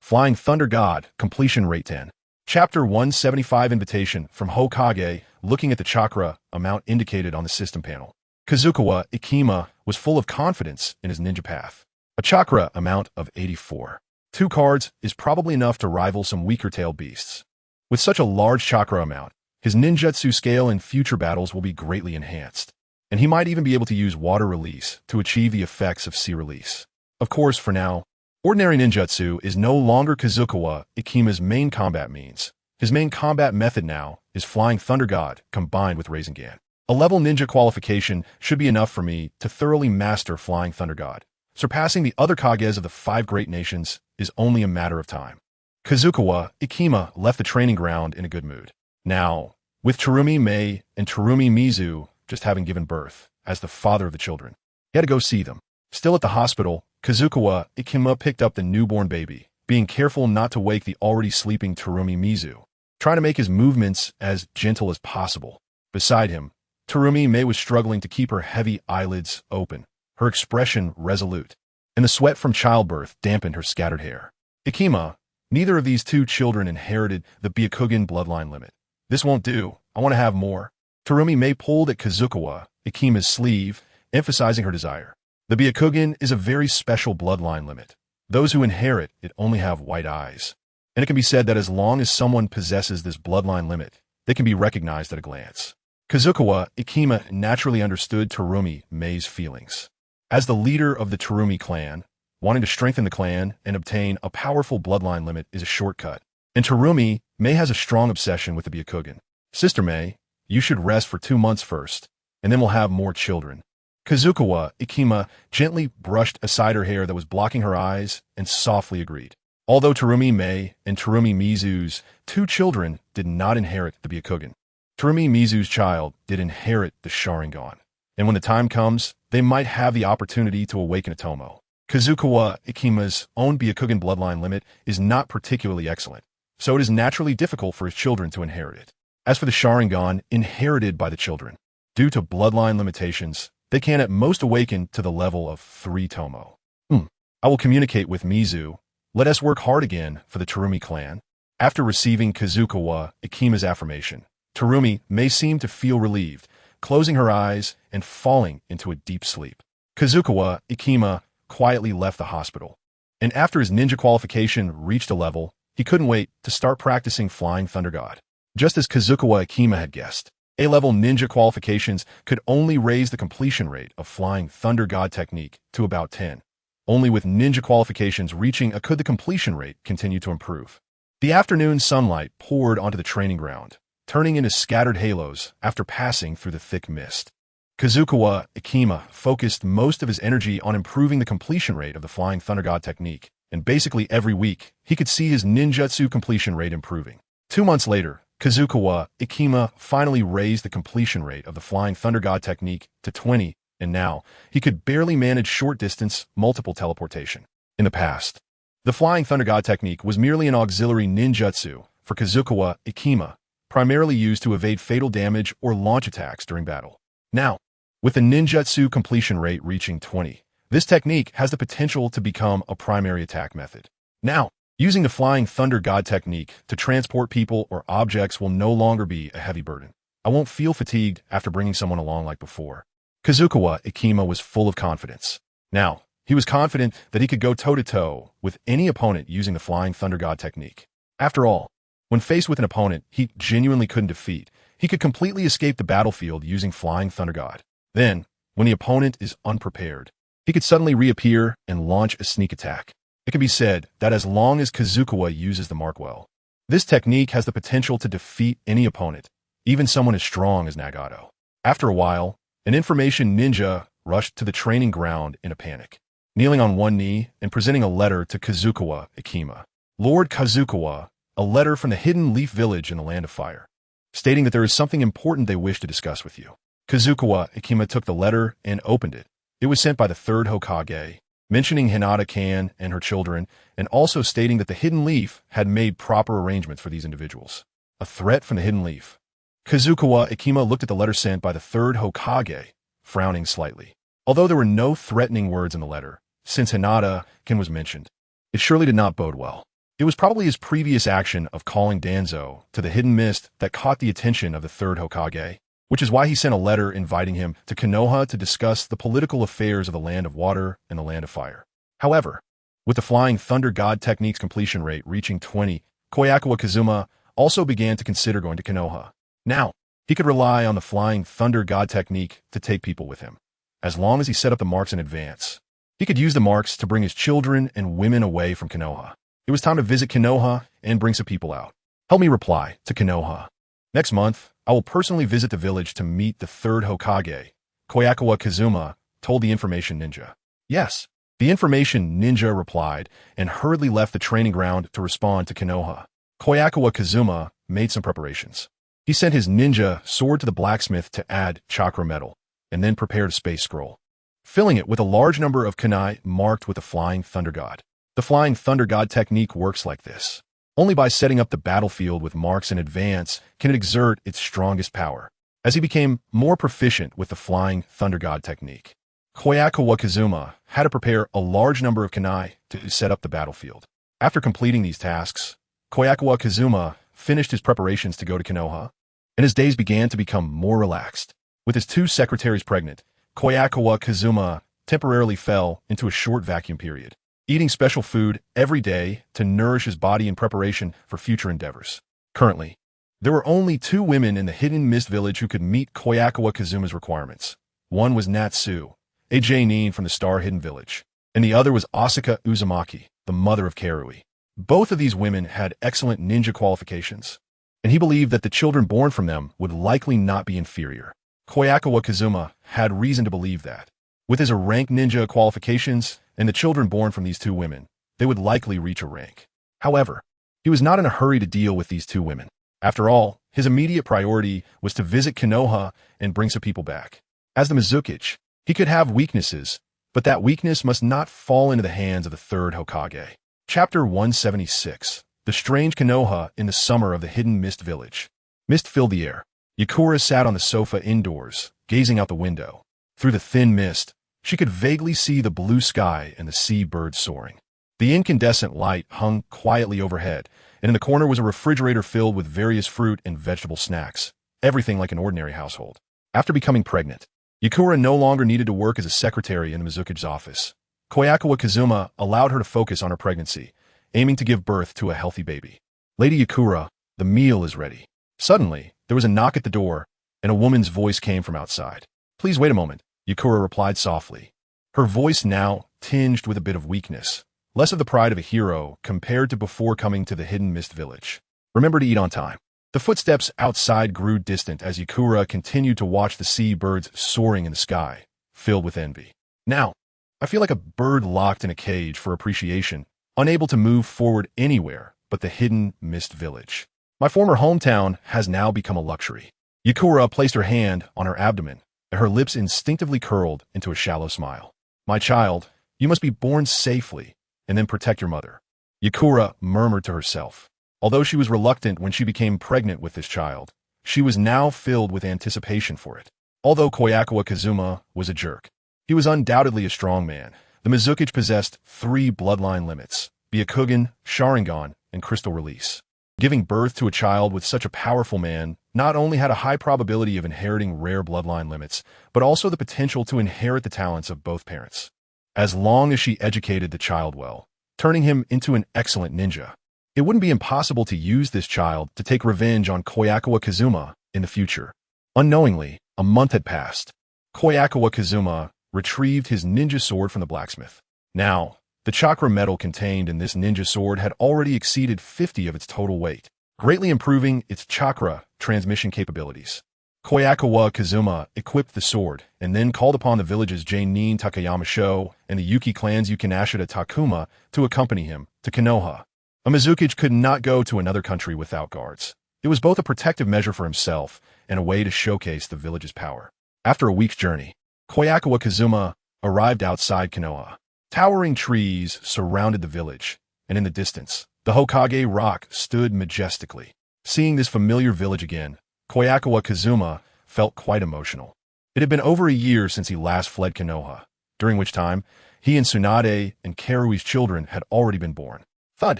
flying thunder god, completion rate 10. Chapter 175 Invitation from Hokage, looking at the chakra amount indicated on the system panel. Kazukawa Ikima was full of confidence in his ninja path. A chakra amount of 84. 2 cards is probably enough to rival some weaker tail beasts. With such a large chakra amount, his ninjutsu scale in future battles will be greatly enhanced, and he might even be able to use water release to achieve the effects of sea release. Of course, for now, ordinary ninjutsu is no longer Kazukawa Ikima's main combat means. His main combat method now is Flying Thunder God combined with Rasengan. A level ninja qualification should be enough for me to thoroughly master Flying Thunder God. Surpassing the other Kages of the 5 great nations is only a matter of time. Kazukawa Ikima left the training ground in a good mood. Now, with Terumi Mei and Terumi Mizu just having given birth, as the father of the children, he had to go see them. Still at the hospital, Kazukawa Ikima picked up the newborn baby, being careful not to wake the already sleeping Terumi Mizu, trying to make his movements as gentle as possible. Beside him, Terumi Mei was struggling to keep her heavy eyelids open, her expression resolute, and the sweat from childbirth dampened her scattered hair. Ikima, neither of these two children inherited the Byakugan bloodline limit. This won't do. I want to have more. Terumi Mei pulled at Kazukawa Ikima's sleeve, emphasizing her desire. The Byakugan is a very special bloodline limit. Those who inherit it only have white eyes. And it can be said that as long as someone possesses this bloodline limit, they can be recognized at a glance. Kazukawa Ikima naturally understood Terumi Mei's feelings. As the leader of the Terumi clan, wanting to strengthen the clan and obtain a powerful bloodline limit is a shortcut. And Terumi Mei has a strong obsession with the Byakugan. Sister Mei, you should rest for 2 months first, and then we'll have more children. Kazukawa Ikima gently brushed aside her hair that was blocking her eyes and softly agreed. Although Terumi Mei and Terumi Mizu's 2 children did not inherit the Byakugan, Terumi Mizu's child did inherit the Sharingan. And when the time comes, they might have the opportunity to awaken a Tomo. Kazukawa Ikima's own Byakugan bloodline limit is not particularly excellent, so it is naturally difficult for his children to inherit it. As for the Sharingan inherited by the children, due to bloodline limitations, they can at most awaken to the level of 3 Tomo. I will communicate with Mizu. Let us work hard again for the Terumi clan. After receiving Kazukawa Ikima's affirmation, Terumi Mei seemed to feel relieved, closing her eyes and falling into a deep sleep. Kazukawa Ikima quietly left the hospital, and after his ninja qualification reached a level, he couldn't wait to start practicing Flying Thunder God. Just as Kazukawa Ikima had guessed, A-level ninja qualifications could only raise the completion rate of Flying Thunder God technique to about 10. Only with ninja qualifications reaching a could the completion rate continue to improve. The afternoon sunlight poured onto the training ground, turning into scattered halos after passing through the thick mist. Kazukawa Ikima focused most of his energy on improving the completion rate of the Flying Thunder God technique, and basically every week, he could see his ninjutsu completion rate improving. 2 months later, Kazukawa Ikima finally raised the completion rate of the Flying Thunder God technique to 20, and now, he could barely manage short-distance, multiple teleportation. In the past, the Flying Thunder God technique was merely an auxiliary ninjutsu for Kazukawa Ikima, primarily used to evade fatal damage or launch attacks during battle. Now, with the ninjutsu completion rate reaching 20, this technique has the potential to become a primary attack method. Now, using the Flying Thunder God technique to transport people or objects will no longer be a heavy burden. I won't feel fatigued after bringing someone along like before. Kazukawa Ikima was full of confidence. Now, he was confident that he could go toe-to-toe with any opponent using the Flying Thunder God technique. After all, when faced with an opponent he genuinely couldn't defeat, he could completely escape the battlefield using Flying Thunder God. Then, when the opponent is unprepared, he could suddenly reappear and launch a sneak attack. It can be said that as long as Kazukawa uses the mark well, this technique has the potential to defeat any opponent, even someone as strong as Nagato. After a while, an information ninja rushed to the training ground in a panic, kneeling on one knee and presenting a letter to Kazukawa Ikima. Lord Kazukawa, a letter from the Hidden Leaf Village in the Land of Fire, stating that there is something important they wish to discuss with you. Kazukawa Ikima took the letter and opened it. It was sent by the third Hokage, mentioning Hinata-kan and her children, and also stating that the Hidden Leaf had made proper arrangements for these individuals. A threat from the Hidden Leaf. Kazukawa Ikima looked at the letter sent by the third Hokage, frowning slightly. Although there were no threatening words in the letter, since Hinata-kan was mentioned, it surely did not bode well. It was probably his previous action of calling Danzo to the Hidden Mist that caught the attention of the third Hokage, which is why he sent a letter inviting him to Konoha to discuss the political affairs of the Land of Water and the Land of Fire. However, with the Flying Thunder God technique's completion rate reaching 20, Kobayakawa Kazuma also began to consider going to Konoha. Now, he could rely on the Flying Thunder God technique to take people with him, as long as he set up the marks in advance. He could use the marks to bring his children and women away from Konoha. It was time to visit Konoha and bring some people out. Help me reply to Konoha. Next month, I will personally visit the village to meet the third Hokage. Kobayakawa Kazuma told the information ninja. Yes, the information ninja replied and hurriedly left the training ground to respond to Konoha. Kobayakawa Kazuma made some preparations. He sent his ninja sword to the blacksmith to add chakra metal, and then prepared a space scroll, filling it with a large number of kunai marked with the Flying Thunder God. The Flying Thunder God technique works like this. Only by setting up the battlefield with marks in advance can it exert its strongest power. As he became more proficient with the Flying Thunder God technique, Kobayakawa Kazuma had to prepare a large number of kunai to set up the battlefield. After completing these tasks, Kobayakawa Kazuma finished his preparations to go to Konoha, and his days began to become more relaxed. With his 2 secretaries pregnant, Kobayakawa Kazuma temporarily fell into a short vacuum period, eating special food every day to nourish his body in preparation for future endeavors. Currently, there were only 2 women in the Hidden Mist Village who could meet Kobayakawa Kazuma's requirements. One was Natsu, a Jainin from the Star Hidden Village, and the other was Asaka Uzumaki, the mother of Karui. Both of these women had excellent ninja qualifications, and he believed that the children born from them would likely not be inferior. Kobayakawa Kazuma had reason to believe that. With his rank ninja qualifications and the children born from these 2 women, they would likely reach a rank. However, he was not in a hurry to deal with these 2 women. After all, his immediate priority was to visit Konoha and bring some people back. As the Mizukichi, he could have weaknesses, but that weakness must not fall into the hands of the third Hokage. Chapter 176. The Strange Konoha in the Summer of the Hidden Mist Village. Mist filled the air. Yakura sat on the sofa indoors, gazing out the window. Through the thin mist, she could vaguely see the blue sky and the sea birds soaring. The incandescent light hung quietly overhead, and in the corner was a refrigerator filled with various fruit and vegetable snacks, everything like an ordinary household. After becoming pregnant, Yukura no longer needed to work as a secretary in the Mizuki's office. Kobayakawa Kazuma allowed her to focus on her pregnancy, aiming to give birth to a healthy baby. Lady Yukura, the meal is ready. Suddenly, there was a knock at the door, and a woman's voice came from outside. Please wait a moment, Yukura replied softly. Her voice now tinged with a bit of weakness, less of the pride of a hero compared to before coming to the hidden mist village. Remember to eat on time. The footsteps outside grew distant as Yukura continued to watch the sea birds soaring in the sky, filled with envy. Now, I feel like a bird locked in a cage for appreciation, unable to move forward anywhere but the hidden mist village. My former hometown has now become a luxury. Yukura placed her hand on her abdomen, and her lips instinctively curled into a shallow smile. My child, you must be born safely, and then protect your mother. Yukura murmured to herself. Although she was reluctant when she became pregnant with this child, she was now filled with anticipation for it. Although Kobayakawa Kazuma was a jerk, he was undoubtedly a strong man. The Mizuki possessed 3 bloodline limits: Byakugan, Sharingan, and CrystalRelease. Giving birth to a child with such a powerful man not only had a high probability of inheriting rare bloodline limits, but also the potential to inherit the talents of both parents. As long as she educated the child well, turning him into an excellent ninja, it wouldn't be impossible to use this child to take revenge on Kobayakawa Kazuma in the future. Unknowingly, a month had passed. Kobayakawa Kazuma retrieved his ninja sword from the blacksmith. Now, the chakra metal contained in this ninja sword had already exceeded 50 of its total weight, greatly improving its chakra transmission capabilities. Kobayakawa Kazuma equipped the sword and then called upon the village's Jainin Takayama Sho and the Yuki clan's Yukinashita Takuma to accompany him to Konoha. A Mizuki could not go to another country without guards. It was both a protective measure for himself and a way to showcase the village's power. After a week's journey, Kobayakawa Kazuma arrived outside Konoha. Towering trees surrounded the village, and in the distance, the Hokage Rock stood majestically. Seeing this familiar village again, Kobayakawa Kazuma felt quite emotional. It had been over a year since he last fled Konoha, during which time he and Tsunade and Karui's children had already been born. Thud!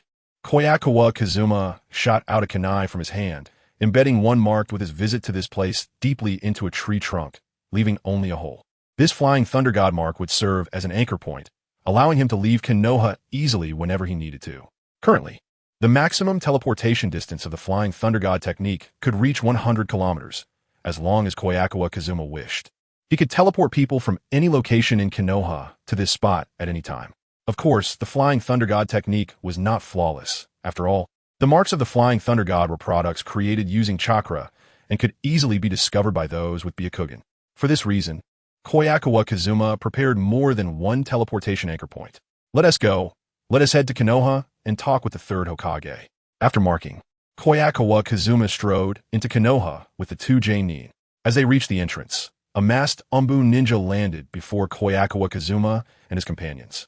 Kobayakawa Kazuma shot out a kunai from his hand, embedding one marked with his visit to this place deeply into a tree trunk, leaving only a hole. This flying thunder god mark would serve as an anchor point, allowing him to leave Konoha easily whenever he needed to. Currently, the maximum teleportation distance of the Flying Thunder God technique could reach 100 kilometers, as long as Kobayakawa Kazuma wished. He could teleport people from any location in Konoha to this spot at any time. Of course, the Flying Thunder God technique was not flawless. After all, the marks of the Flying Thunder God were products created using chakra and could easily be discovered by those with Byakugan. For this reason, Kobayakawa Kazuma prepared more than one teleportation anchor point. Let us go. Let us head to Konoha and talk with the third Hokage. After marking, Kobayakawa Kazuma strode into Konoha with the 2 Jainin. As they reached the entrance, a masked Umbu ninja landed before Kobayakawa Kazuma and his companions.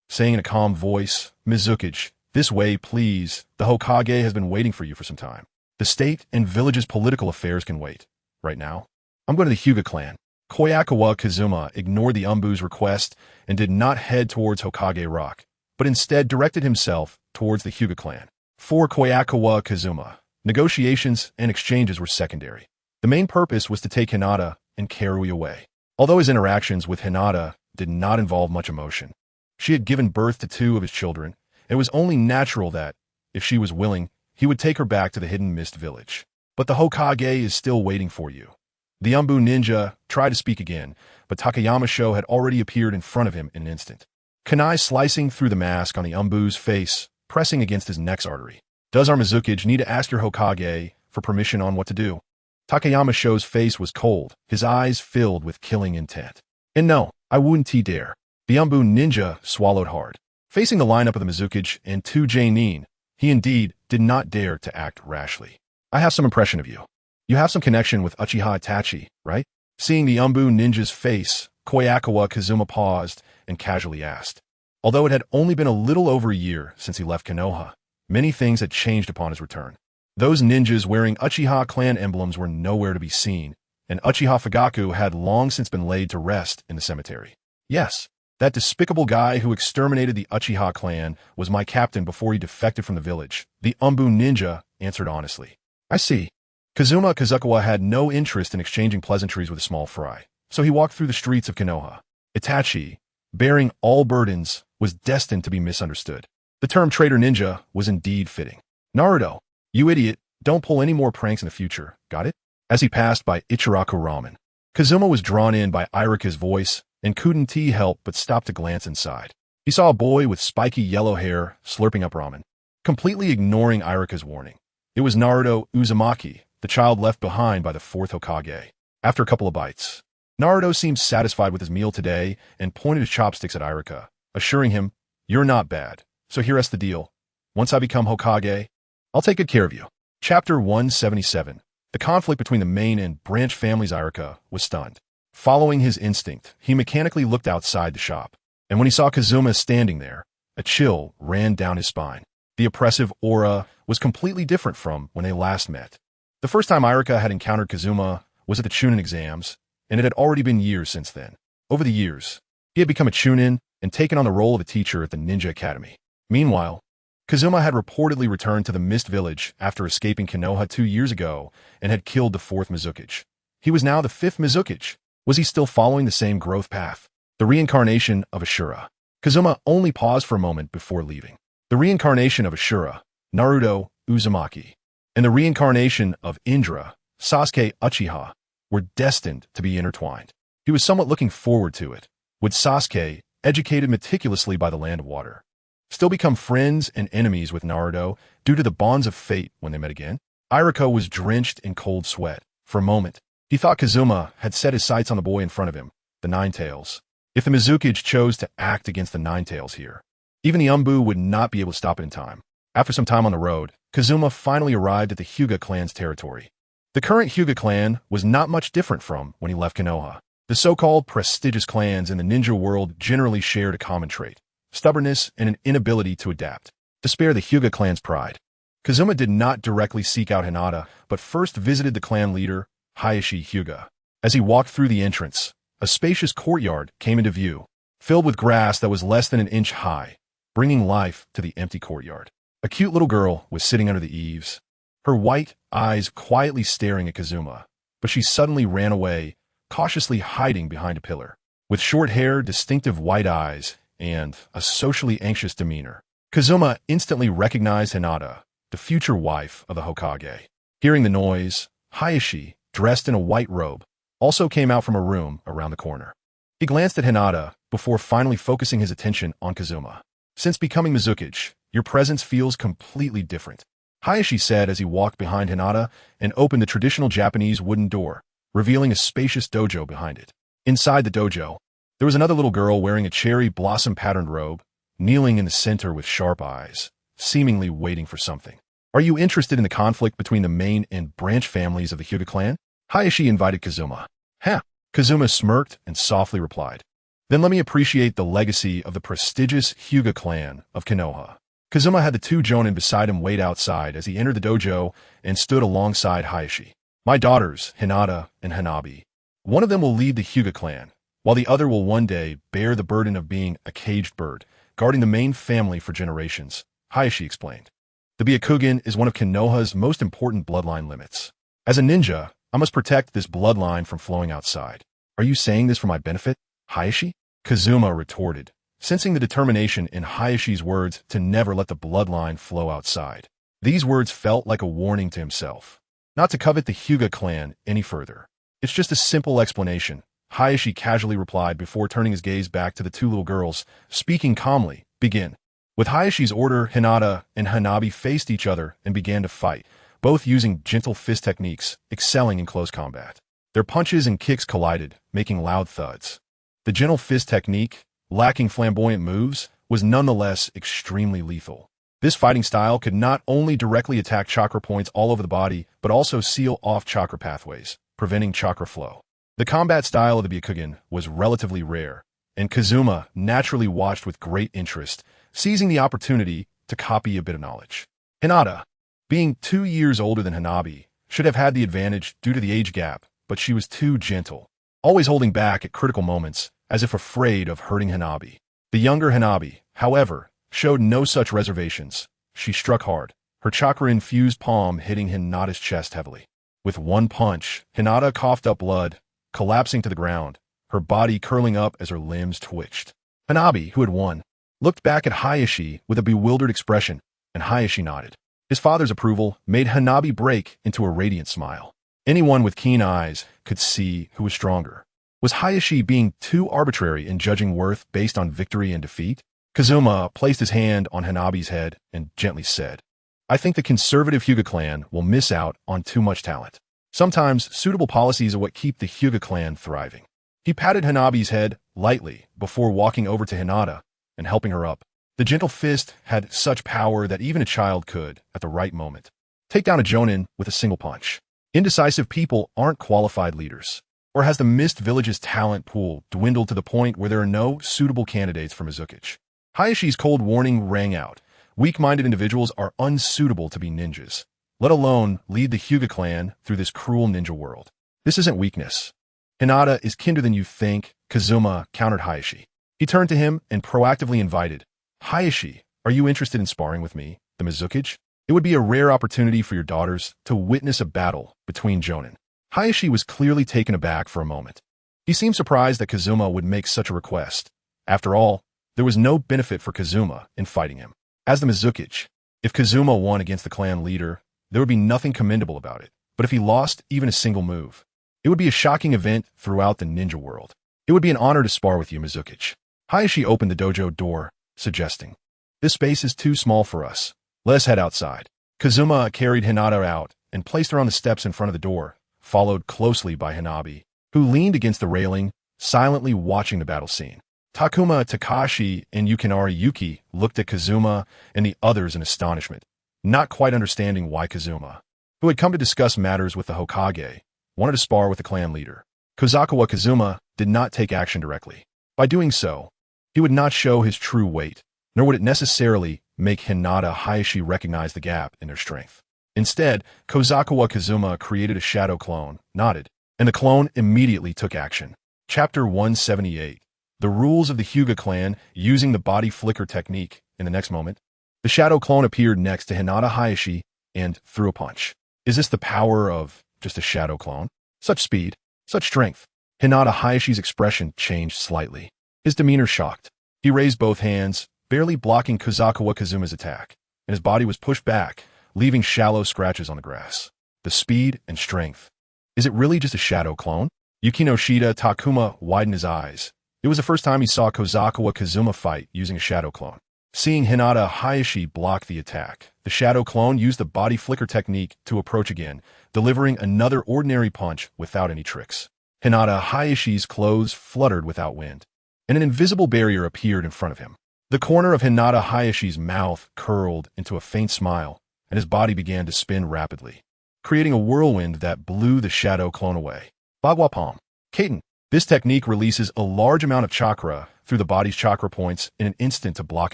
Saying in a calm voice, "Mizuki, this way, please. The Hokage has been waiting for you for some time. The state and village's political affairs can wait. Right now, I'm going to the Hyuga clan." Kobayakawa Kazuma ignored the Umbu's request and did not head towards Hokage Rock, but instead directed himself towards the Hyuga clan. For Kobayakawa Kazuma, negotiations and exchanges were secondary. The main purpose was to take Hinata and Karui away. Although his interactions with Hinata did not involve much emotion, she had given birth to 2 of his children, and it was only natural that, if she was willing, he would take her back to the Hidden Mist Village. But the Hokage is still waiting for you. The Umbu ninja tried to speak again, but Takayama Sho had already appeared in front of him in an instant. Kunai slicing through the mask on the Umbu's face, pressing against his neck's artery. Does our Mizuki need to ask your Hokage for permission on what to do? Takayama Sho's face was cold, his eyes filled with killing intent. And no, I wouldn't dare. The Umbu ninja swallowed hard. Facing the lineup of the Mizuki and 2 Jainin, he indeed did not dare to act rashly. I have some impression of you. You have some connection with Uchiha Itachi, right? Seeing the Umbu ninja's face, Kobayakawa Kazuma paused and casually asked. Although it had only been a little over a year since he left Konoha, many things had changed upon his return. Those ninjas wearing Uchiha clan emblems were nowhere to be seen, and Uchiha Fugaku had long since been laid to rest in the cemetery. Yes, that despicable guy who exterminated the Uchiha clan was my captain before he defected from the village, the Umbu ninja answered honestly. I see. Kazuma Kazukawa had no interest in exchanging pleasantries with a small fry, So he walked through the streets of Konoha. Itachi, bearing all burdens, was destined to be misunderstood. The term traitor ninja was indeed fitting. Naruto, you idiot, don't pull any more pranks in the future, got it? As he passed by Ichiraku Ramen, Kazuma was drawn in by Irika's voice and couldn't help but stop to glance inside. He saw a boy with spiky yellow hair slurping up ramen, completely ignoring Irika's warning. It was Naruto Uzumaki, the child left behind by the fourth Hokage. After a couple of bites, Naruto seemed satisfied with his meal today and pointed his chopsticks at Irika, assuring him, "You're not bad, so here's the deal. Once I become Hokage, I'll take good care of you." Chapter 177. The conflict between the main and branch families. Irika was stunned. Following his instinct, he mechanically looked outside the shop, and when he saw Kazuma standing there, a chill ran down his spine. The oppressive aura was completely different from when they last met. The first time Irika had encountered Kazuma was at the Chunin exams, and it had already been years since then. Over the years, he had become a Chunin and taken on the role of a teacher at the Ninja Academy. Meanwhile, Kazuma had reportedly returned to the Mist Village after escaping Konoha 2 years ago and had killed the 4th Mizukage. He was now the 5th Mizukage. Was he still following the same growth path? The reincarnation of Ashura. Kazuma only paused for a moment before leaving. The reincarnation of Ashura, Naruto Uzumaki, and the reincarnation of Indra, Sasuke Uchiha, were destined to be intertwined. He was somewhat looking forward to it. Would Sasuke, educated meticulously by the land of water, still become friends and enemies with Naruto due to the bonds of fate when they met again? Irika was drenched in cold sweat. For a moment, he thought Kazuma had set his sights on the boy in front of him, the Ninetales. If the Mizukage chose to act against the Ninetales here, even the Umbu would not be able to stop it in time. After some time on the road, Kazuma finally arrived at the Hyuga clan's territory. The current Hyuga clan was not much different from when he left Konoha. The so-called prestigious clans in the ninja world generally shared a common trait: stubbornness and an inability to adapt. To spare the Hyuga clan's pride, Kazuma did not directly seek out Hinata, but first visited the clan leader, Hayashi Hyuga. As he walked through the entrance, a spacious courtyard came into view, filled with grass that was less than an inch high, bringing life to the empty courtyard. A cute little girl was sitting under the eaves, her white eyes quietly staring at Kazuma, but she suddenly ran away, cautiously hiding behind a pillar. With short hair, distinctive white eyes, and a socially anxious demeanor, Kazuma instantly recognized Hinata, the future wife of the Hokage. Hearing the noise, Hayashi, dressed in a white robe, also came out from a room around the corner. He glanced at Hinata before finally focusing his attention on Kazuma. "Since becoming Mizukage, your presence feels completely different," Hayashi said as he walked behind Hinata and opened the traditional Japanese wooden door, revealing a spacious dojo behind it. Inside the dojo, there was another little girl wearing a cherry blossom-patterned robe, kneeling in the center with sharp eyes, seemingly waiting for something. "Are you interested in the conflict between the main and branch families of the Hyuga clan?" Hayashi invited Kazuma. "Huh." Kazuma smirked and softly replied. "Then let me appreciate the legacy of the prestigious Hyuga clan of Konoha." Kazuma had the 2 jonin beside him wait outside as he entered the dojo and stood alongside Hayashi. "My daughters, Hinata and Hanabi. One of them will lead the Hyuga clan, while the other will one day bear the burden of being a caged bird, guarding the main family for generations," Hayashi explained. "The Byakugan is one of Konoha's most important bloodline limits. As a ninja, I must protect this bloodline from flowing outside." "Are you saying this for my benefit, Hayashi?" Kazuma retorted, sensing the determination in Hayashi's words to never let the bloodline flow outside. These words felt like a warning to himself, not to covet the Hyuga clan any further. "It's just a simple explanation," Hayashi casually replied before turning his gaze back to the 2 little girls, speaking calmly. "Begin." With Hayashi's order, Hinata and Hanabi faced each other and began to fight, both using gentle fist techniques, excelling in close combat. Their punches and kicks collided, making loud thuds. The gentle fist technique, lacking flamboyant moves, was nonetheless extremely lethal. This fighting style could not only directly attack chakra points all over the body, but also seal off chakra pathways, preventing chakra flow. The combat style of the Byakugan was relatively rare, and Kazuma naturally watched with great interest, seizing the opportunity to copy a bit of knowledge. Hinata, being 2 years older than Hanabi, should have had the advantage due to the age gap, but she was too gentle, always holding back at critical moments, as if afraid of hurting Hanabi. The younger Hanabi, however, showed no such reservations. She struck hard, her chakra-infused palm hitting Hinata's chest heavily. With one punch, Hinata coughed up blood, collapsing to the ground, her body curling up as her limbs twitched. Hanabi, who had won, looked back at Hayashi with a bewildered expression, and Hayashi nodded. His father's approval made Hanabi break into a radiant smile. Anyone with keen eyes could see who was stronger. Was Hayashi being too arbitrary in judging worth based on victory and defeat? Kazuma placed his hand on Hanabi's head and gently said, I think the conservative Hyuga clan will miss out on too much talent. Sometimes suitable policies are what keep the Hyuga clan thriving. He patted Hanabi's head lightly before walking over to Hinata and helping her up. The gentle fist had such power that even a child could, at the right moment, take down a jonin with a single punch. Indecisive people aren't qualified leaders. Or has the Mist Village's talent pool dwindled to the point where there are no suitable candidates for Mizuki's? Hayashi's cold warning rang out. Weak-minded individuals are unsuitable to be ninjas, let alone lead the Hyuga clan through this cruel ninja world. This isn't weakness. Hinata is kinder than you think, Kazuma countered Hayashi. He turned to him and proactively invited, Hayashi, are you interested in sparring with me, the Mizuki? It would be a rare opportunity for your daughters to witness a battle between jonin. Hayashi was clearly taken aback for a moment. He seemed surprised that Kazuma would make such a request. After all, there was no benefit for Kazuma in fighting him. As the Mizuki, if Kazuma won against the clan leader, there would be nothing commendable about it. But if he lost even a single move, it would be a shocking event throughout the ninja world. It would be an honor to spar with you, Mizuki. Hayashi opened the dojo door, suggesting, this space is too small for us. Let us head outside. Kazuma carried Hinata out and placed her on the steps in front of the door, followed closely by Hanabi, who leaned against the railing, silently watching the battle scene. Takuma Takashi and Yukinari Yuki looked at Kazuma and the others in astonishment, not quite understanding why Kazuma, who had come to discuss matters with the Hokage, wanted to spar with the clan leader. Kozakawa Kazuma did not take action directly. By doing so, he would not show his true weight, nor would it necessarily make Hinata Hayashi recognize the gap in their strength. Instead, Kozakawa Kazuma created a shadow clone, nodded, and the clone immediately took action. Chapter 178. The rules of the Hyuga clan using the body flicker technique. In the next moment, the shadow clone appeared next to Hinata Hayashi and threw a punch. Is this the power of just a shadow clone? Such speed, such strength. Hinata Hayashi's expression changed slightly. His demeanor shocked. He raised both hands, barely blocking Kozakawa Kazuma's attack, and his body was pushed back, leaving shallow scratches on the grass. The speed and strength. Is it really just a shadow clone? Yukinoshita Takuma widened his eyes. It was the first time he saw Kozakawa Kazuma fight using a shadow clone. Seeing Hinata Hayashi block the attack, the shadow clone used the body flicker technique to approach again, delivering another ordinary punch without any tricks. Hinata Hayashi's clothes fluttered without wind, and an invisible barrier appeared in front of him. The corner of Hinata Hayashi's mouth curled into a faint smile, and his body began to spin rapidly, creating a whirlwind that blew the shadow clone away. Bagua Palm. Kaiten. This technique releases a large amount of chakra through the body's chakra points in an instant to block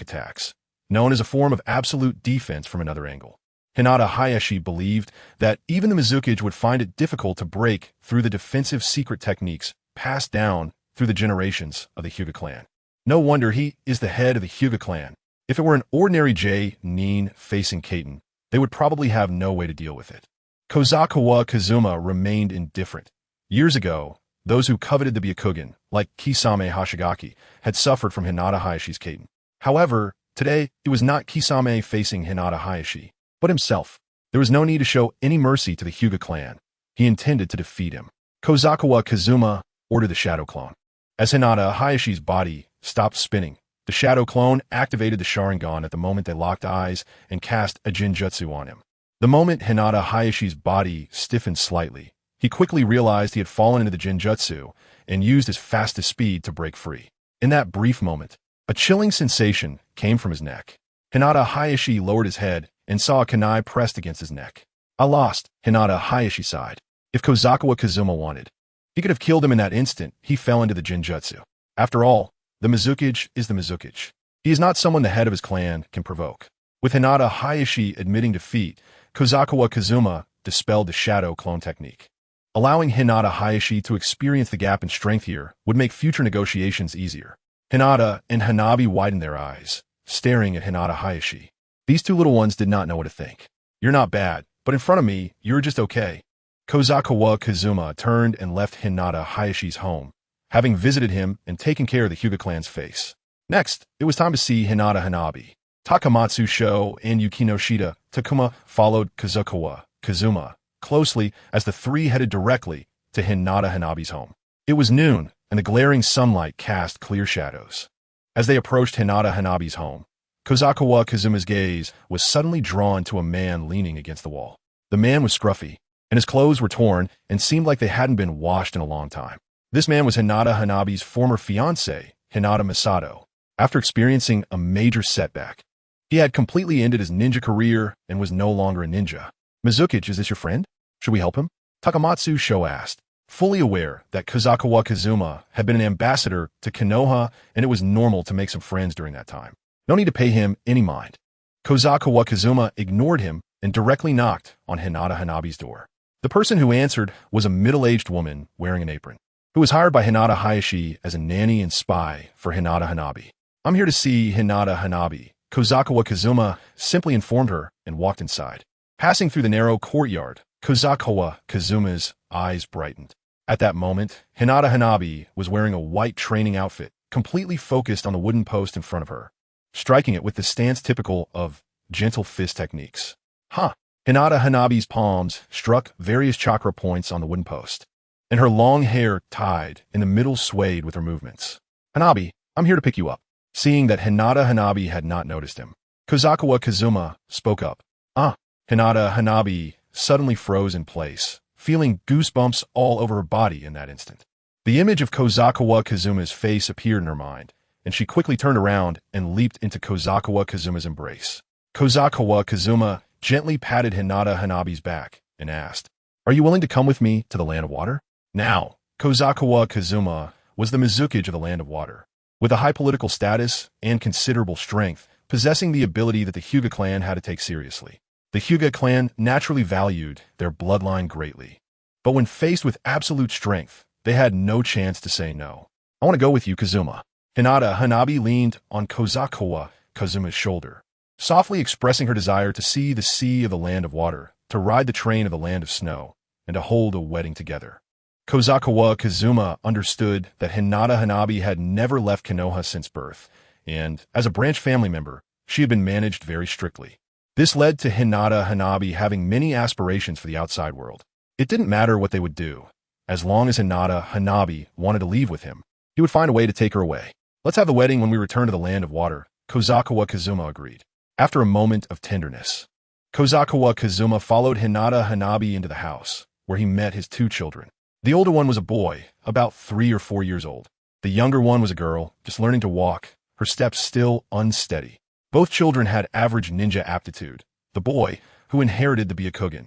attacks, known as a form of absolute defense from another angle. Hinata Hayashi believed that even the Mizuki would find it difficult to break through the defensive secret techniques passed down through the generations of the Hyuga clan. No wonder he is the head of the Hyuga clan. If it were an ordinary Nin facing Kaiten, they would probably have no way to deal with it. Kozakawa Kazuma remained indifferent. Years ago, those who coveted the Byakugan, like Kisame Hashigaki, had suffered from Hinata Hayashi's Kaiten. However, today, it was not Kisame facing Hinata Hayashi, but himself. There was no need to show any mercy to the Hyuga clan. He intended to defeat him. Kozakawa Kazuma ordered the shadow clone. As Hinata Hayashi's body stopped spinning, the shadow clone activated the Sharingan at the moment they locked eyes and cast a Jinjutsu on him. The moment Hinata Hayashi's body stiffened slightly, he quickly realized he had fallen into the Jinjutsu and used his fastest speed to break free. In that brief moment, a chilling sensation came from his neck. Hinata Hayashi lowered his head and saw a kunai pressed against his neck. I lost, Hinata Hayashi sighed. If Kozakawa Kazuma wanted, he could have killed him in that instant. He fell into the Jinjutsu. After all, the Mizuki is the Mizuki. He is not someone the head of his clan can provoke. With Hinata Hayashi admitting defeat, Kozakawa Kazuma dispelled the shadow clone technique. Allowing Hinata Hayashi to experience the gap in strength here would make future negotiations easier. Hinata and Hanabi widened their eyes, staring at Hinata Hayashi. These two little ones did not know what to think. You're not bad, but in front of me, you're just okay. Kozakawa Kazuma turned and left Hinata Hayashi's home, having visited him and taken care of the Hyuga clan's face. Next, it was time to see Hinata Hanabi. Takamatsu Sho and Yukinoshita Takuma followed Kazuma closely as the three headed directly to Hinata Hanabi's home. It was noon, and the glaring sunlight cast clear shadows. As they approached Hinata Hanabi's home, Kazuma's gaze was suddenly drawn to a man leaning against the wall. The man was scruffy, and his clothes were torn and seemed like they hadn't been washed in a long time. This man was Hinata Hanabi's former fiancée, Hinata Masato. After experiencing a major setback, he had completely ended his ninja career and was no longer a ninja. Mizukichi, is this your friend? Should we help him? Takamatsu Sho asked, fully aware that Kazuma had been an ambassador to Konoha and it was normal to make some friends during that time. No need to pay him any mind. Kazuma ignored him and directly knocked on Hinata Hanabi's door. The person who answered was a middle-aged woman wearing an apron, who was hired by Hinata Hayashi as a nanny and spy for Hinata Hanabi. I'm here to see Hinata Hanabi, Kazuma simply informed her and walked inside. Passing through the narrow courtyard, Kazuma's eyes brightened. At that moment, Hinata Hanabi was wearing a white training outfit, completely focused on the wooden post in front of her, striking it with the stance typical of gentle fist techniques. Hinata Hanabi's palms struck various chakra points on the wooden post, and her long hair tied in the middle swayed with her movements. Hanabi, I'm here to pick you up. Seeing that Hinata Hanabi had not noticed him, Kazuma spoke up. Hinata Hanabi suddenly froze in place, feeling goosebumps all over her body in that instant. The image of Kazuma's face appeared in her mind, and she quickly turned around and leaped into Kazuma's embrace. Kazuma gently patted Hinata Hanabi's back and asked, "Are you willing to come with me to the Land of Water?" Now, Kazuma was the Mizukichi of the Land of Water, with a high political status and considerable strength, possessing the ability that the Hyuga clan had to take seriously. The Hyuga clan naturally valued their bloodline greatly, but when faced with absolute strength, they had no chance to say no. "I want to go with you, Kazuma." Hinata Hanabi leaned on Kazuma's shoulder, softly expressing her desire to see the sea of the Land of Water, to ride the train of the Land of Snow, and to hold a wedding together. Kazuma understood that Hinata Hanabi had never left Konoha since birth, and, as a branch family member, she had been managed very strictly. This led to Hinata Hanabi having many aspirations for the outside world. It didn't matter what they would do. As long as Hinata Hanabi wanted to leave with him, he would find a way to take her away. "Let's have the wedding when we return to the Land of Water," Kazuma agreed. After a moment of tenderness, Kazuma followed Hinata Hanabi into the house, where he met his two children. The older one was a boy, about 3 or 4 years old. The younger one was a girl, just learning to walk, her steps still unsteady. Both children had average ninja aptitude. The boy, who inherited the Byakugan,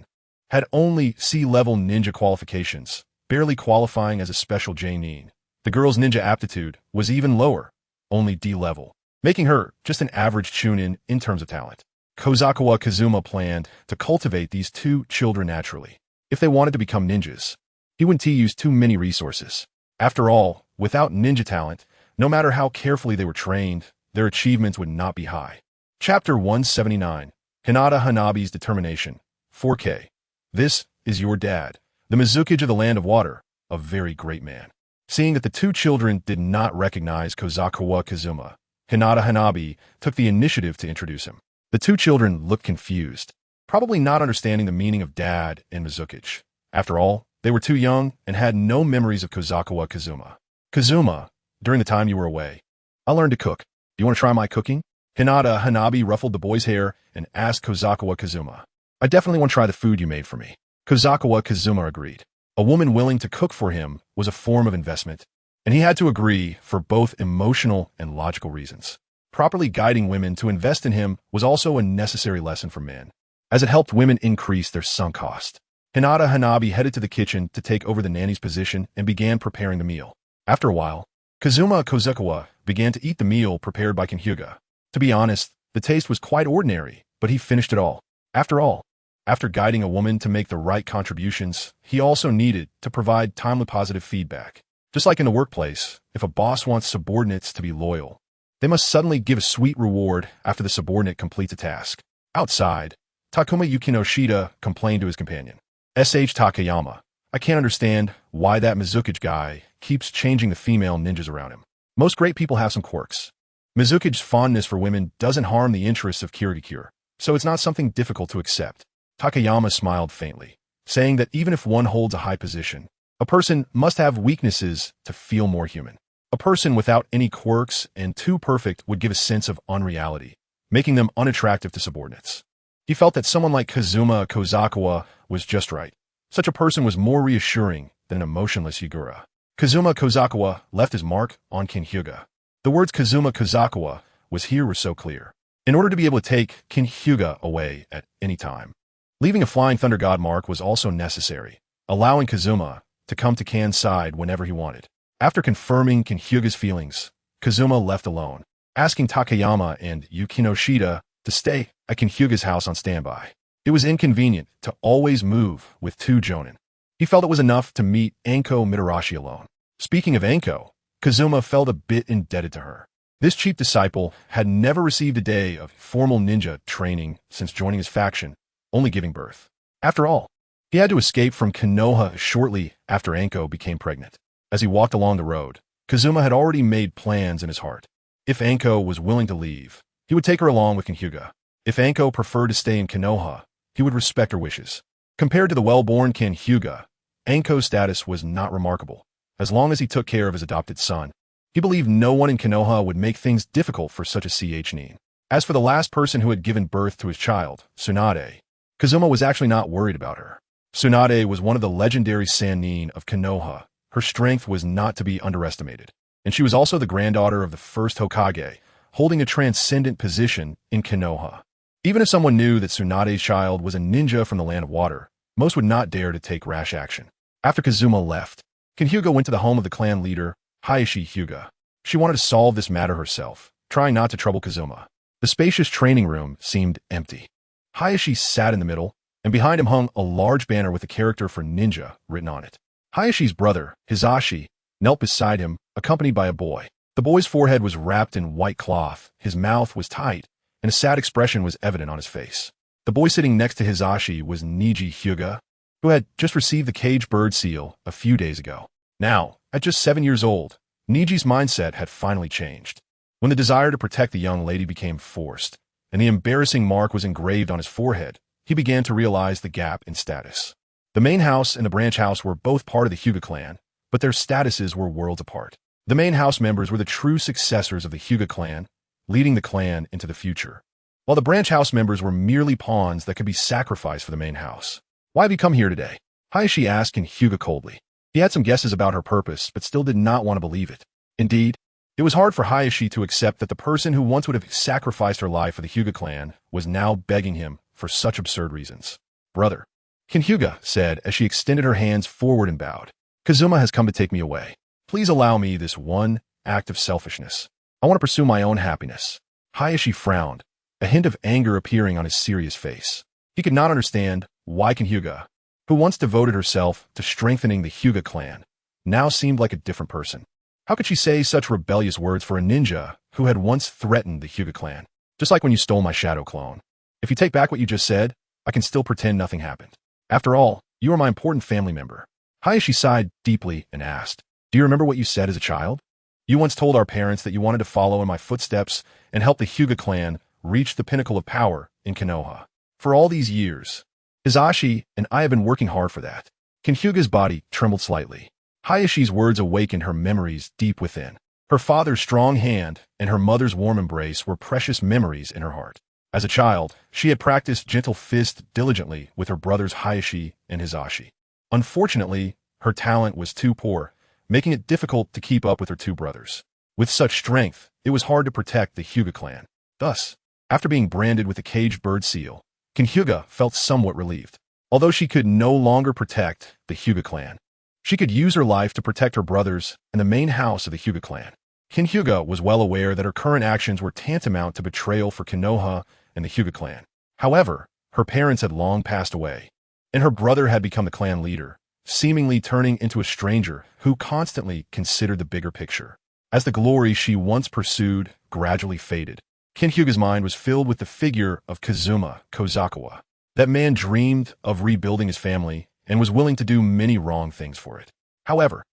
had only C-level ninja qualifications, barely qualifying as a special J-nin. The girl's ninja aptitude was even lower, only D-level, making her just an average chunin in terms of talent. Kazuma planned to cultivate these two children naturally. If they wanted to become ninjas, he wouldn't use too many resources. After all, without ninja talent, no matter how carefully they were trained, their achievements would not be high. Chapter 179, Hinata Hanabi's Determination, 4K. This is your dad, the Mizukichi of the Land of Water, a very great man. Seeing that the two children did not recognize Kazuma, Hinata Hanabi took the initiative to introduce him. The two children looked confused, probably not understanding the meaning of dad and Mizukichi. After all, they were too young and had no memories of Kazuma. "Kazuma, during the time you were away, I learned to cook. Do you want to try my cooking?" Hinata Hanabi ruffled the boy's hair and asked Kazuma. "I definitely want to try the food you made for me." Kazuma agreed. A woman willing to cook for him was a form of investment, and he had to agree for both emotional and logical reasons. Properly guiding women to invest in him was also a necessary lesson for men, as it helped women increase their sunk cost. Hinata Hanabi headed to the kitchen to take over the nanny's position and began preparing the meal. After a while, Kazukawa began to eat the meal prepared by Hyuga. To be honest, the taste was quite ordinary, but he finished it all. After all, after guiding a woman to make the right contributions, he also needed to provide timely positive feedback. Just like in the workplace, if a boss wants subordinates to be loyal, they must suddenly give a sweet reward after the subordinate completes a task. Outside, Takuma Yukinoshita complained to his companion, "SH Takayama, I can't understand why that Mizukichi guy keeps changing the female ninjas around him. Most great people have some quirks. Mizuki's fondness for women doesn't harm the interests of Kirigakure, so it's not something difficult to accept. Takayama smiled faintly, saying that even if one holds a high position, a person must have weaknesses to feel more human. A person without any quirks and too perfect would give a sense of unreality, making them unattractive to subordinates. He felt that someone like Kazuma Kozakawa was just right. Such a person was more reassuring than an emotionless Yagura. Kazuma Kozakawa left his mark on Kinhyuga. The words Kazuma Kozakawa was here were so clear. In order to be able to take Kinhyuga away at any time, leaving a Flying Thunder God mark was also necessary, allowing Kazuma to come to Kan's side whenever he wanted. After confirming Kinhyuga's feelings, Kazuma left alone, asking Takayama and Yukinoshita to stay at Kinhyuga's house on standby. It was inconvenient to always move with two jonin. He felt it was enough to meet Anko Mitarashi alone. Speaking of Anko, Kazuma felt a bit indebted to her. This cheap disciple had never received a day of formal ninja training since joining his faction, only giving birth. After all, he had to escape from Konoha shortly after Anko became pregnant. As he walked along the road, Kazuma had already made plans in his heart. If Anko was willing to leave, he would take her along with Kinhyuga. If Anko preferred to stay in Konoha, he would respect her wishes. Compared to the well-born Kinhyuga, Anko's status was not remarkable. As long as he took care of his adopted son, he believed no one in Konoha would make things difficult for such a nin. As for the last person who had given birth to his child, Tsunade, Kazuma was actually not worried about her. Tsunade was one of the legendary sannin of Konoha. Her strength was not to be underestimated, and she was also the granddaughter of the first Hokage, holding a transcendent position in Konoha. Even if someone knew that Tsunade's child was a ninja from the Land of Water, most would not dare to take rash action. After Kazuma left, Kinhyuga went to the home of the clan leader, Hayashi Hyuga. She wanted to solve this matter herself, trying not to trouble Kazuma. The spacious training room seemed empty. Hayashi sat in the middle, and behind him hung a large banner with the character for ninja written on it. Hayashi's brother, Hizashi, knelt beside him, accompanied by a boy. The boy's forehead was wrapped in white cloth, his mouth was tight, and a sad expression was evident on his face. The boy sitting next to Hizashi was Niji Hyuga, who had just received the caged bird seal a few days ago. Now, at just 7 years old, Niji's mindset had finally changed. When the desire to protect the young lady became forced, and the embarrassing mark was engraved on his forehead, he began to realize the gap in status. The main house and the branch house were both part of the Hyuga clan, but their statuses were worlds apart. The main house members were the true successors of the Hyuga clan, leading the clan into the future, while the branch house members were merely pawns that could be sacrificed for the main house. "Why have you come here today?" Hayashi asked Hyuga coldly. He had some guesses about her purpose, but still did not want to believe it. Indeed, it was hard for Hayashi to accept that the person who once would have sacrificed her life for the Hyuga clan was now begging him for such absurd reasons. "Brother," Kinhyuga said as she extended her hands forward and bowed, "Kazuma has come to take me away. Please allow me this one act of selfishness. I want to pursue my own happiness." Hayashi frowned, a hint of anger appearing on his serious face. He could not understand why Kinhyuga, who once devoted herself to strengthening the Hyuga clan, now seemed like a different person. How could she say such rebellious words for a ninja who had once threatened the Hyuga clan? Just like when you stole my shadow clone. If you take back what you just said, I can still pretend nothing happened. After all, you are my important family member. Hayashi sighed deeply and asked, "Do you remember what you said as a child? You once told our parents that you wanted to follow in my footsteps and help the Hyuga clan reach the pinnacle of power in Konoha. For all these years, Hizashi and I have been working hard for that." Kinhyuga's body trembled slightly. Hayashi's words awakened her memories deep within. Her father's strong hand and her mother's warm embrace were precious memories in her heart. As a child, she had practiced gentle fist diligently with her brothers Hayashi and Hizashi. Unfortunately, her talent was too poor, making it difficult to keep up with her two brothers. With such strength, it was hard to protect the Hyuga clan. Thus, after being branded with the caged bird seal, Kinhyuga felt somewhat relieved. Although she could no longer protect the Hyuga clan, she could use her life to protect her brothers and the main house of the Hyuga clan. Kinhyuga was well aware that her current actions were tantamount to betrayal for Konoha and the Hyuga clan. However, her parents had long passed away, and her brother had become the clan leader, seemingly turning into a stranger who constantly considered the bigger picture. As the glory she once pursued gradually faded, Kinhyuga's mind was filled with the figure of Kazuma Kozakawa. That man dreamed of rebuilding his family and was willing to do many wrong things for it. However,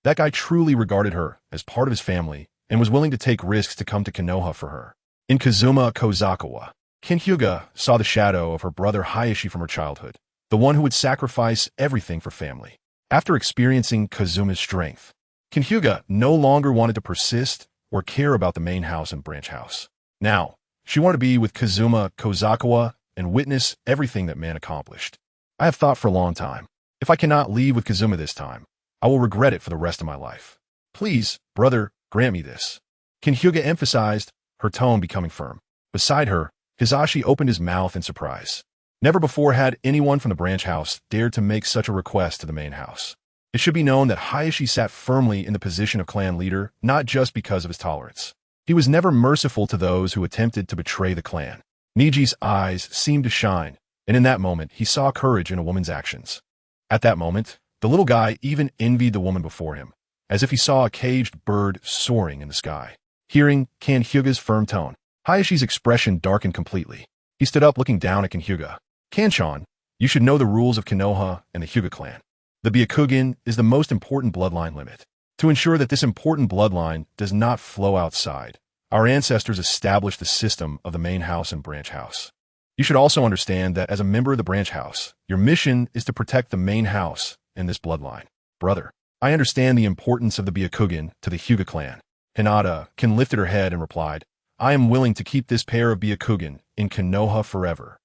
That guy truly regarded her as part of his family and was willing to take risks to come to Konoha for her. In Kobayakawa, Hyuga saw the shadow of her brother Hayashi from her childhood, the one who would sacrifice everything for family. After experiencing Kazuma's strength, Hyuga no longer wanted to persist or care about the main house and branch house. Now, she wanted to be with Kobayakawa and witness everything that man accomplished. I have thought for a long time, if I cannot leave with Kazuma this time, I will regret it for the rest of my life. Please, brother, grant me this. Hyuga emphasized, her tone becoming firm. Beside her, Hizashi opened his mouth in surprise. Never before had anyone from the branch house dared to make such a request to the main house. It should be known that Hayashi sat firmly in the position of clan leader, not just because of his tolerance. He was never merciful to those who attempted to betray the clan. Niji's eyes seemed to shine, and in that moment he saw courage in a woman's actions. At that moment, the little guy even envied the woman before him, as if he saw a caged bird soaring in the sky. Hearing Hyuga's firm tone, Hayashi's expression darkened completely. He stood up looking down at Hyuga. Kanchan, you should know the rules of Konoha and the Hyuga clan. The Byakugan is the most important bloodline limit. To ensure that this important bloodline does not flow outside, our ancestors established the system of the main house and branch house. You should also understand that as a member of the branch house, your mission is to protect the main house and this bloodline. Brother, I understand the importance of the Byakugan to the Hyuga clan. Hinata lifted her head and replied, I am willing to keep this pair of Byakugan in Konoha forever.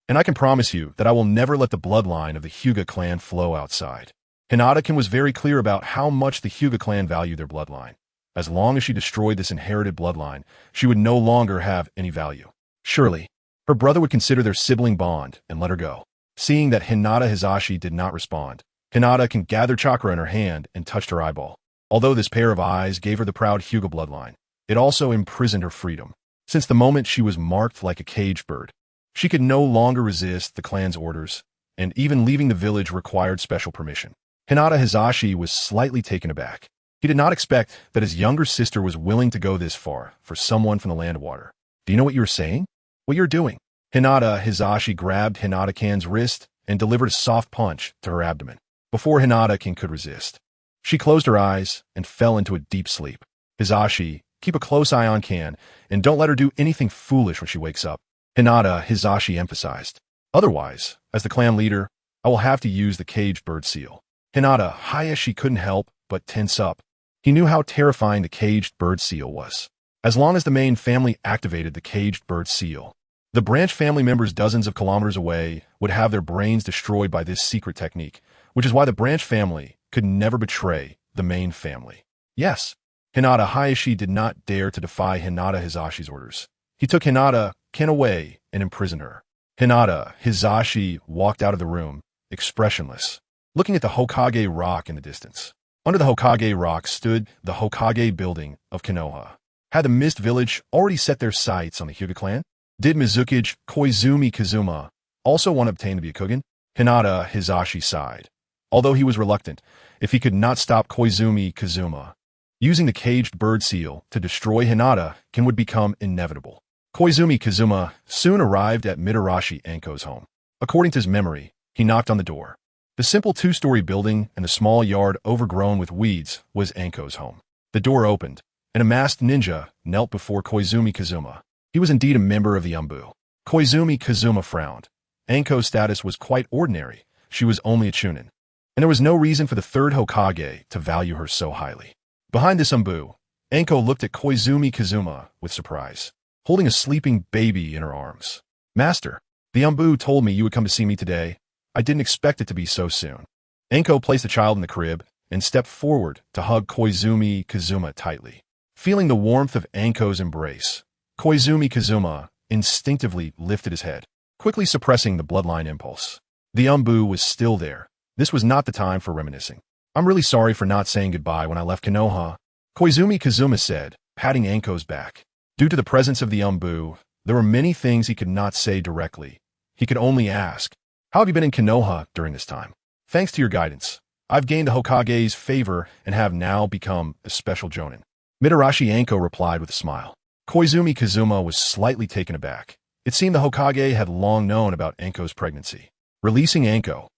And I can promise you that I will never let the bloodline of the Hyuga clan flow outside. Hinata was very clear about how much the Hyuga clan valued their bloodline. As long as she destroyed this inherited bloodline, she would no longer have any value. Surely, her brother would consider their sibling bond and let her go. Seeing that Hinata Hizashi did not respond, Hinata gathered chakra in her hand and touched her eyeball. Although this pair of eyes gave her the proud Hyuga bloodline, it also imprisoned her freedom. Since the moment she was marked like a caged bird, she could no longer resist the clan's orders, and even leaving the village required special permission. Hinata Hizashi was slightly taken aback. He did not expect that his younger sister was willing to go this far for someone from the land water. Do you know what you were saying? What you're doing? Hinata Hizashi grabbed Hinata-kan's wrist and delivered a soft punch to her abdomen. Before Hinata-kan could resist, she closed her eyes and fell into a deep sleep. Hizashi, keep a close eye on Kan, and don't let her do anything foolish when she wakes up. Hinata Hizashi emphasized. Otherwise, as the clan leader, I will have to use the caged bird seal. Hinata Hayashi couldn't help but tense up. He knew how terrifying the caged bird seal was. As long as the main family activated the caged bird seal, the branch family members dozens of kilometers away would have their brains destroyed by this secret technique, which is why the branch family could never betray the main family. Yes, Hinata Hayashi did not dare to defy Hinata Hizashi's orders. He took Hinata-kan away and imprisoned her. Hinata Hizashi walked out of the room, expressionless, looking at the Hokage rock in the distance. Under the Hokage rock stood the Hokage building of Konoha. Had the Mist Village already set their sights on the Hyuga clan? Did Mizuki Koizumi Kazuma also want to obtain the Byakugan? Hinata Hizashi sighed. Although he was reluctant, if he could not stop Koizumi Kazuma, using the caged bird seal to destroy Hinata-kan would become inevitable. Koizumi Kazuma soon arrived at Mitarashi Anko's home. According to his memory, he knocked on the door. The simple two-story building and the small yard overgrown with weeds was Anko's home. The door opened, and a masked ninja knelt before Koizumi Kazuma. He was indeed a member of the Umbu. Koizumi Kazuma frowned. Anko's status was quite ordinary. She was only a chunin, and there was no reason for the third Hokage to value her so highly. Behind this Umbu, Anko looked at Koizumi Kazuma with surprise, holding a sleeping baby in her arms. Master, the Umbu told me you would come to see me today. I didn't expect it to be so soon. Anko placed the child in the crib and stepped forward to hug Koizumi Kazuma tightly. Feeling the warmth of Anko's embrace, Koizumi Kazuma instinctively lifted his head, quickly suppressing the bloodline impulse. The Umbu was still there. This was not the time for reminiscing. I'm really sorry for not saying goodbye when I left Konoha, Koizumi Kazuma said, patting Anko's back. Due to the presence of the Umbu, there were many things he could not say directly. He could only ask, how have you been in Konoha during this time? Thanks to your guidance, I've gained the Hokage's favor and have now become a special jonin. Mitarashi Anko replied with a smile. Koizumi Kazuma was slightly taken aback. It seemed the Hokage had long known about Anko's pregnancy. Releasing Anko,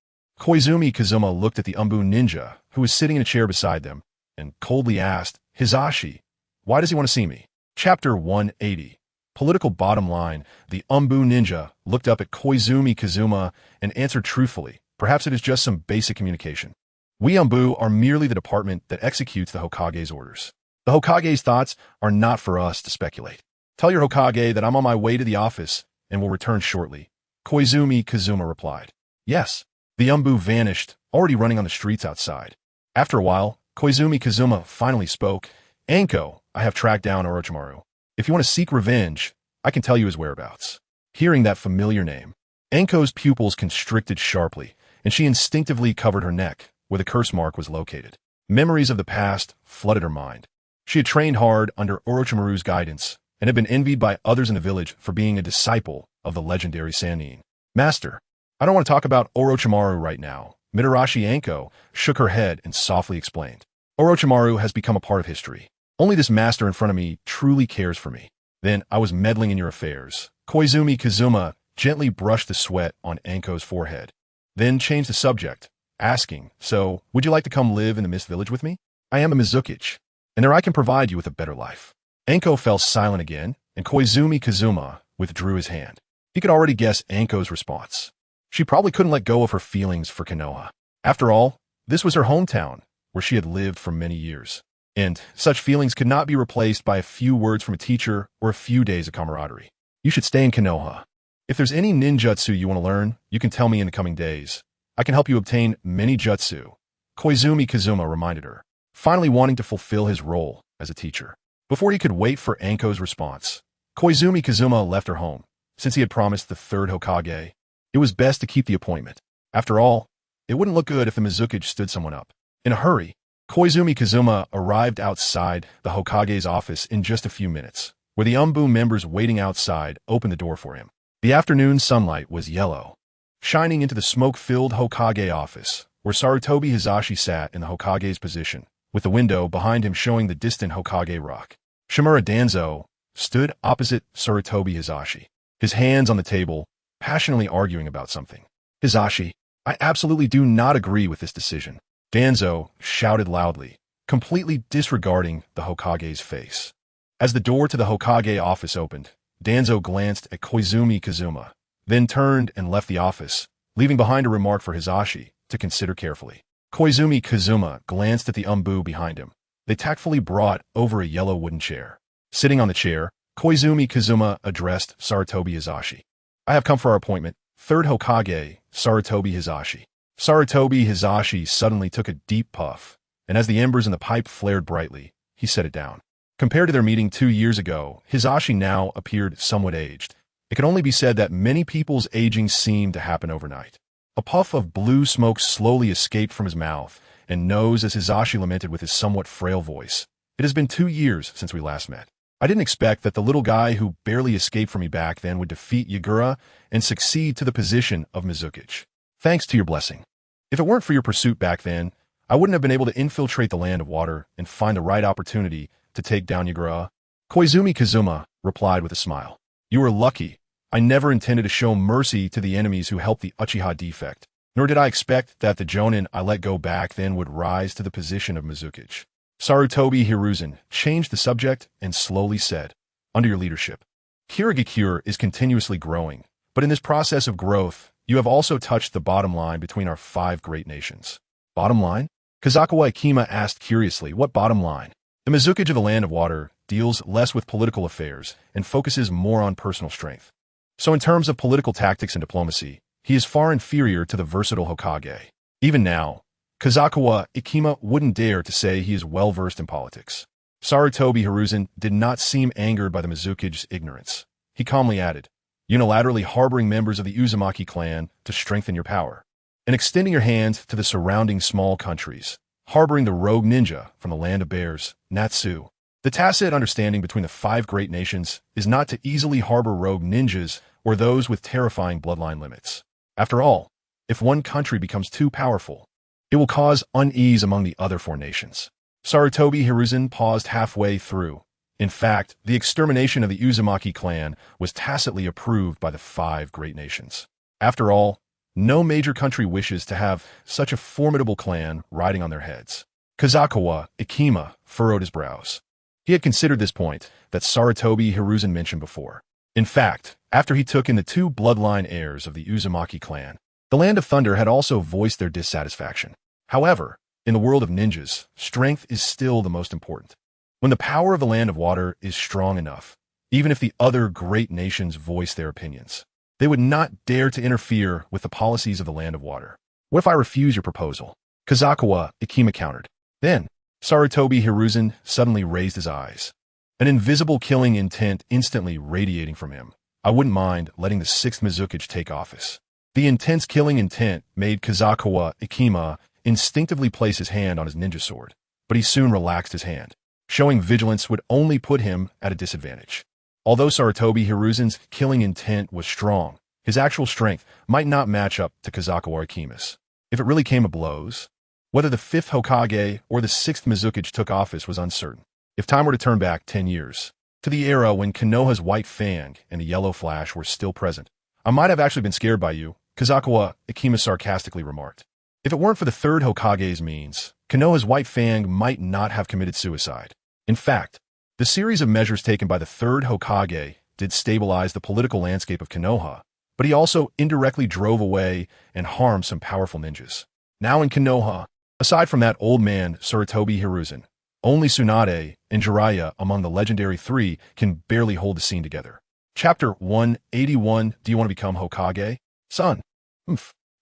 Koizumi Kazuma looked at the Umbu ninja, who was sitting in a chair beside them, and coldly asked, "Hizashi, why does he want to see me?" Chapter 180. Political bottom line. The Umbu ninja looked up at Koizumi Kazuma and answered truthfully, "Perhaps it is just some basic communication. We Umbu are merely the department that executes the Hokage's orders. The Hokage's thoughts are not for us to speculate. Tell your Hokage that I'm on my way to the office and will return shortly." Koizumi Kazuma replied. "Yes." The Umbu vanished, already running on the streets outside. After a while, Koizumi Kazuma finally spoke. "Anko, I have tracked down Orochimaru. If you want to seek revenge, I can tell you his whereabouts." Hearing that familiar name, Anko's pupils constricted sharply, and she instinctively covered her neck, where the curse mark was located. Memories of the past flooded her mind. She had trained hard under Orochimaru's guidance, and had been envied by others in the village for being a disciple of the legendary Sannin. "Master, I don't want to talk about Orochimaru right now." Mitarashi Anko shook her head and softly explained. "Orochimaru has become a part of history. Only this master in front of me truly cares for me. Then I was meddling in your affairs." Koizumi Kazuma gently brushed the sweat on Anko's forehead, then changed the subject, asking, "So, would you like to come live in the Mist Village with me? I am a Mizukichi, and there I can provide you with a better life." Anko fell silent again, and Koizumi Kazuma withdrew his hand. He could already guess Anko's response. She probably couldn't let go of her feelings for Konoha. After all, this was her hometown, where she had lived for many years. And such feelings could not be replaced by a few words from a teacher or a few days of camaraderie. "You should stay in Konoha. If there's any ninjutsu you want to learn, you can tell me in the coming days. I can help you obtain many jutsu," Koizumi Kazuma reminded her, finally wanting to fulfill his role as a teacher. Before he could wait for Anko's response, Koizumi Kazuma left her home. Since he had promised the third Hokage, it was best to keep the appointment. After all, it wouldn't look good if the Mizukichi stood someone up. In a hurry, Koizumi Kazuma arrived outside the Hokage's office in just a few minutes, where the Umbu members waiting outside opened the door for him. The afternoon sunlight was yellow, shining into the smoke-filled Hokage office, where Sarutobi Hizashi sat in the Hokage's position, with the window behind him showing the distant Hokage rock. Shimura Danzo stood opposite Sarutobi Hizashi, his hands on the table, passionately arguing about something. "Hizashi, I absolutely do not agree with this decision," Danzo shouted loudly, completely disregarding the Hokage's face. As the door to the Hokage office opened, Danzo glanced at Koizumi Kazuma, then turned and left the office, leaving behind a remark for Hizashi to consider carefully. Koizumi Kazuma glanced at the Umbu behind him. They tactfully brought over a yellow wooden chair. Sitting on the chair, Koizumi Kazuma addressed Sarutobi Hizashi. "I have come for our appointment, third Hokage, Sarutobi Hizashi." Sarutobi Hizashi suddenly took a deep puff, and as the embers in the pipe flared brightly, he set it down. Compared to their meeting 2 years ago, Hizashi now appeared somewhat aged. It can only be said that many people's aging seemed to happen overnight. A puff of blue smoke slowly escaped from his mouth and nose as Hizashi lamented with his somewhat frail voice. "It has been 2 years since we last met. I didn't expect that the little guy who barely escaped from me back then would defeat Yagura and succeed to the position of Mizukichi. Thanks to your blessing. If it weren't for your pursuit back then, I wouldn't have been able to infiltrate the Land of Water and find the right opportunity to take down Yagura." Koizumi Kazuma replied with a smile. "You were lucky. I never intended to show mercy to the enemies who helped the Uchiha defect, nor did I expect that the Jonin I let go back then would rise to the position of Mizukichi." Sarutobi Hiruzen changed the subject and slowly said, "Under your leadership, Kirigakure is continuously growing, but in this process of growth, you have also touched the bottom line between our 5 great nations." "Bottom line?" Kazakawa Ikima asked curiously, "What bottom line?" "The Mizukichi of the Land of Water deals less with political affairs and focuses more on personal strength. So in terms of political tactics and diplomacy, he is far inferior to the versatile Hokage. Even now, Kazakawa Ikima wouldn't dare to say he is well-versed in politics." Sarutobi Hiruzen did not seem angered by the Mizukichi's ignorance. He calmly added, "Unilaterally harboring members of the Uzumaki clan to strengthen your power, and extending your hands to the surrounding small countries, harboring the rogue ninja from the land of bears, Natsu. The tacit understanding between the 5 great nations is not to easily harbor rogue ninjas or those with terrifying bloodline limits. After all, if one country becomes too powerful, it will cause unease among the other 4 nations." Sarutobi Hiruzen paused halfway through. In fact, the extermination of the Uzumaki clan was tacitly approved by the 5 great nations. After all, no major country wishes to have such a formidable clan riding on their heads. Kazukawa Ikima furrowed his brows. He had considered this point that Sarutobi Hiruzen mentioned before. In fact, after he took in the two bloodline heirs of the Uzumaki clan, the Land of Thunder had also voiced their dissatisfaction. However, in the world of ninjas, strength is still the most important. When the power of the Land of Water is strong enough, even if the other great nations voice their opinions, they would not dare to interfere with the policies of the Land of Water. What if I refuse your proposal? Kazukawa Ikima countered. Then, Sarutobi Hiruzen suddenly raised his eyes, an invisible killing intent instantly radiating from him. I wouldn't mind letting the 6th Mizukage take office. The intense killing intent made Kazukawa Ikima instinctively place his hand on his ninja sword, but he soon relaxed his hand. Showing vigilance would only put him at a disadvantage. Although Sarutobi Hiruzen's killing intent was strong, his actual strength might not match up to Kazukawa Ikima's. If it really came to blows, whether the 5th Hokage or the 6th Mizukage took office was uncertain. If time were to turn back 10 years, to the era when Konoha's White Fang and the Yellow Flash were still present, I might have actually been scared by you, Kazukawa Ikima sarcastically remarked. If it weren't for the 3rd Hokage's means, Konoha's White Fang might not have committed suicide. In fact, the series of measures taken by the 3rd Hokage did stabilize the political landscape of Konoha, but he also indirectly drove away and harmed some powerful ninjas. Now in Konoha, aside from that old man Sarutobi Hiruzen, only Tsunade and Jiraiya among the legendary 3 can barely hold the scene together. Chapter 181. Do you want to become Hokage? Son.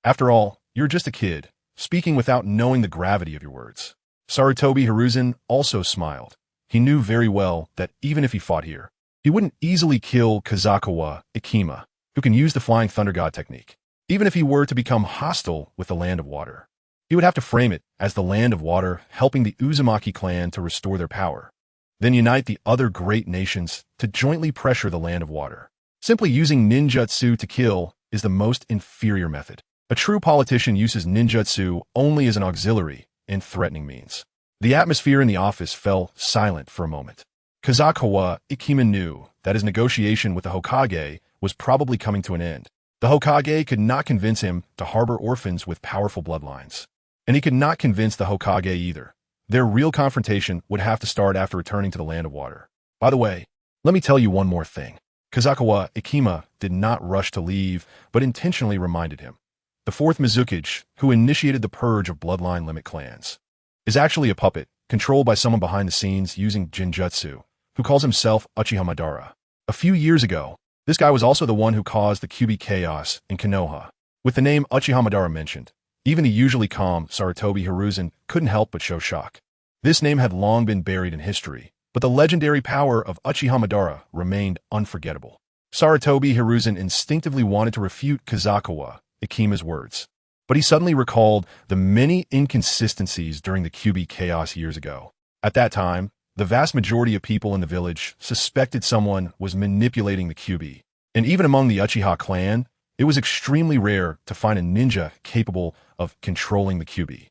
After all, you're just a kid, speaking without knowing the gravity of your words. Sarutobi Hiruzen also smiled. He knew very well that even if he fought here, he wouldn't easily kill Kazukawa Ikima, who can use the Flying Thunder God technique. Even if he were to become hostile with the Land of Water, he would have to frame it as the Land of Water helping the Uzumaki clan to restore their power, then unite the other great nations to jointly pressure the Land of Water. Simply using ninjutsu to kill is the most inferior method. A true politician uses ninjutsu only as an auxiliary and threatening means. The atmosphere in the office fell silent for a moment. Kazukawa Ikima knew that his negotiation with the Hokage was probably coming to an end. The Hokage could not convince him to harbor orphans with powerful bloodlines. And he could not convince the Hokage either. Their real confrontation would have to start after returning to the Land of Water. By the way, let me tell you one more thing. Kazukawa Ikima did not rush to leave, but intentionally reminded him. The 4th Mizukage, who initiated the purge of bloodline limit clans, is actually a puppet, controlled by someone behind the scenes using Jinjutsu, who calls himself Uchiha Madara. A few years ago, this guy was also the one who caused the QB chaos in Konoha. With the name Uchiha Madara mentioned, even the usually calm Sarutobi Hiruzen couldn't help but show shock. This name had long been buried in history, but the legendary power of Uchiha Madara remained unforgettable. Sarutobi Hiruzen instinctively wanted to refute Kazukawa Ikima's words, but he suddenly recalled the many inconsistencies during the QB chaos years ago. At that time, the vast majority of people in the village suspected someone was manipulating the QB, and even among the Uchiha clan, it was extremely rare to find a ninja capable of controlling the QB.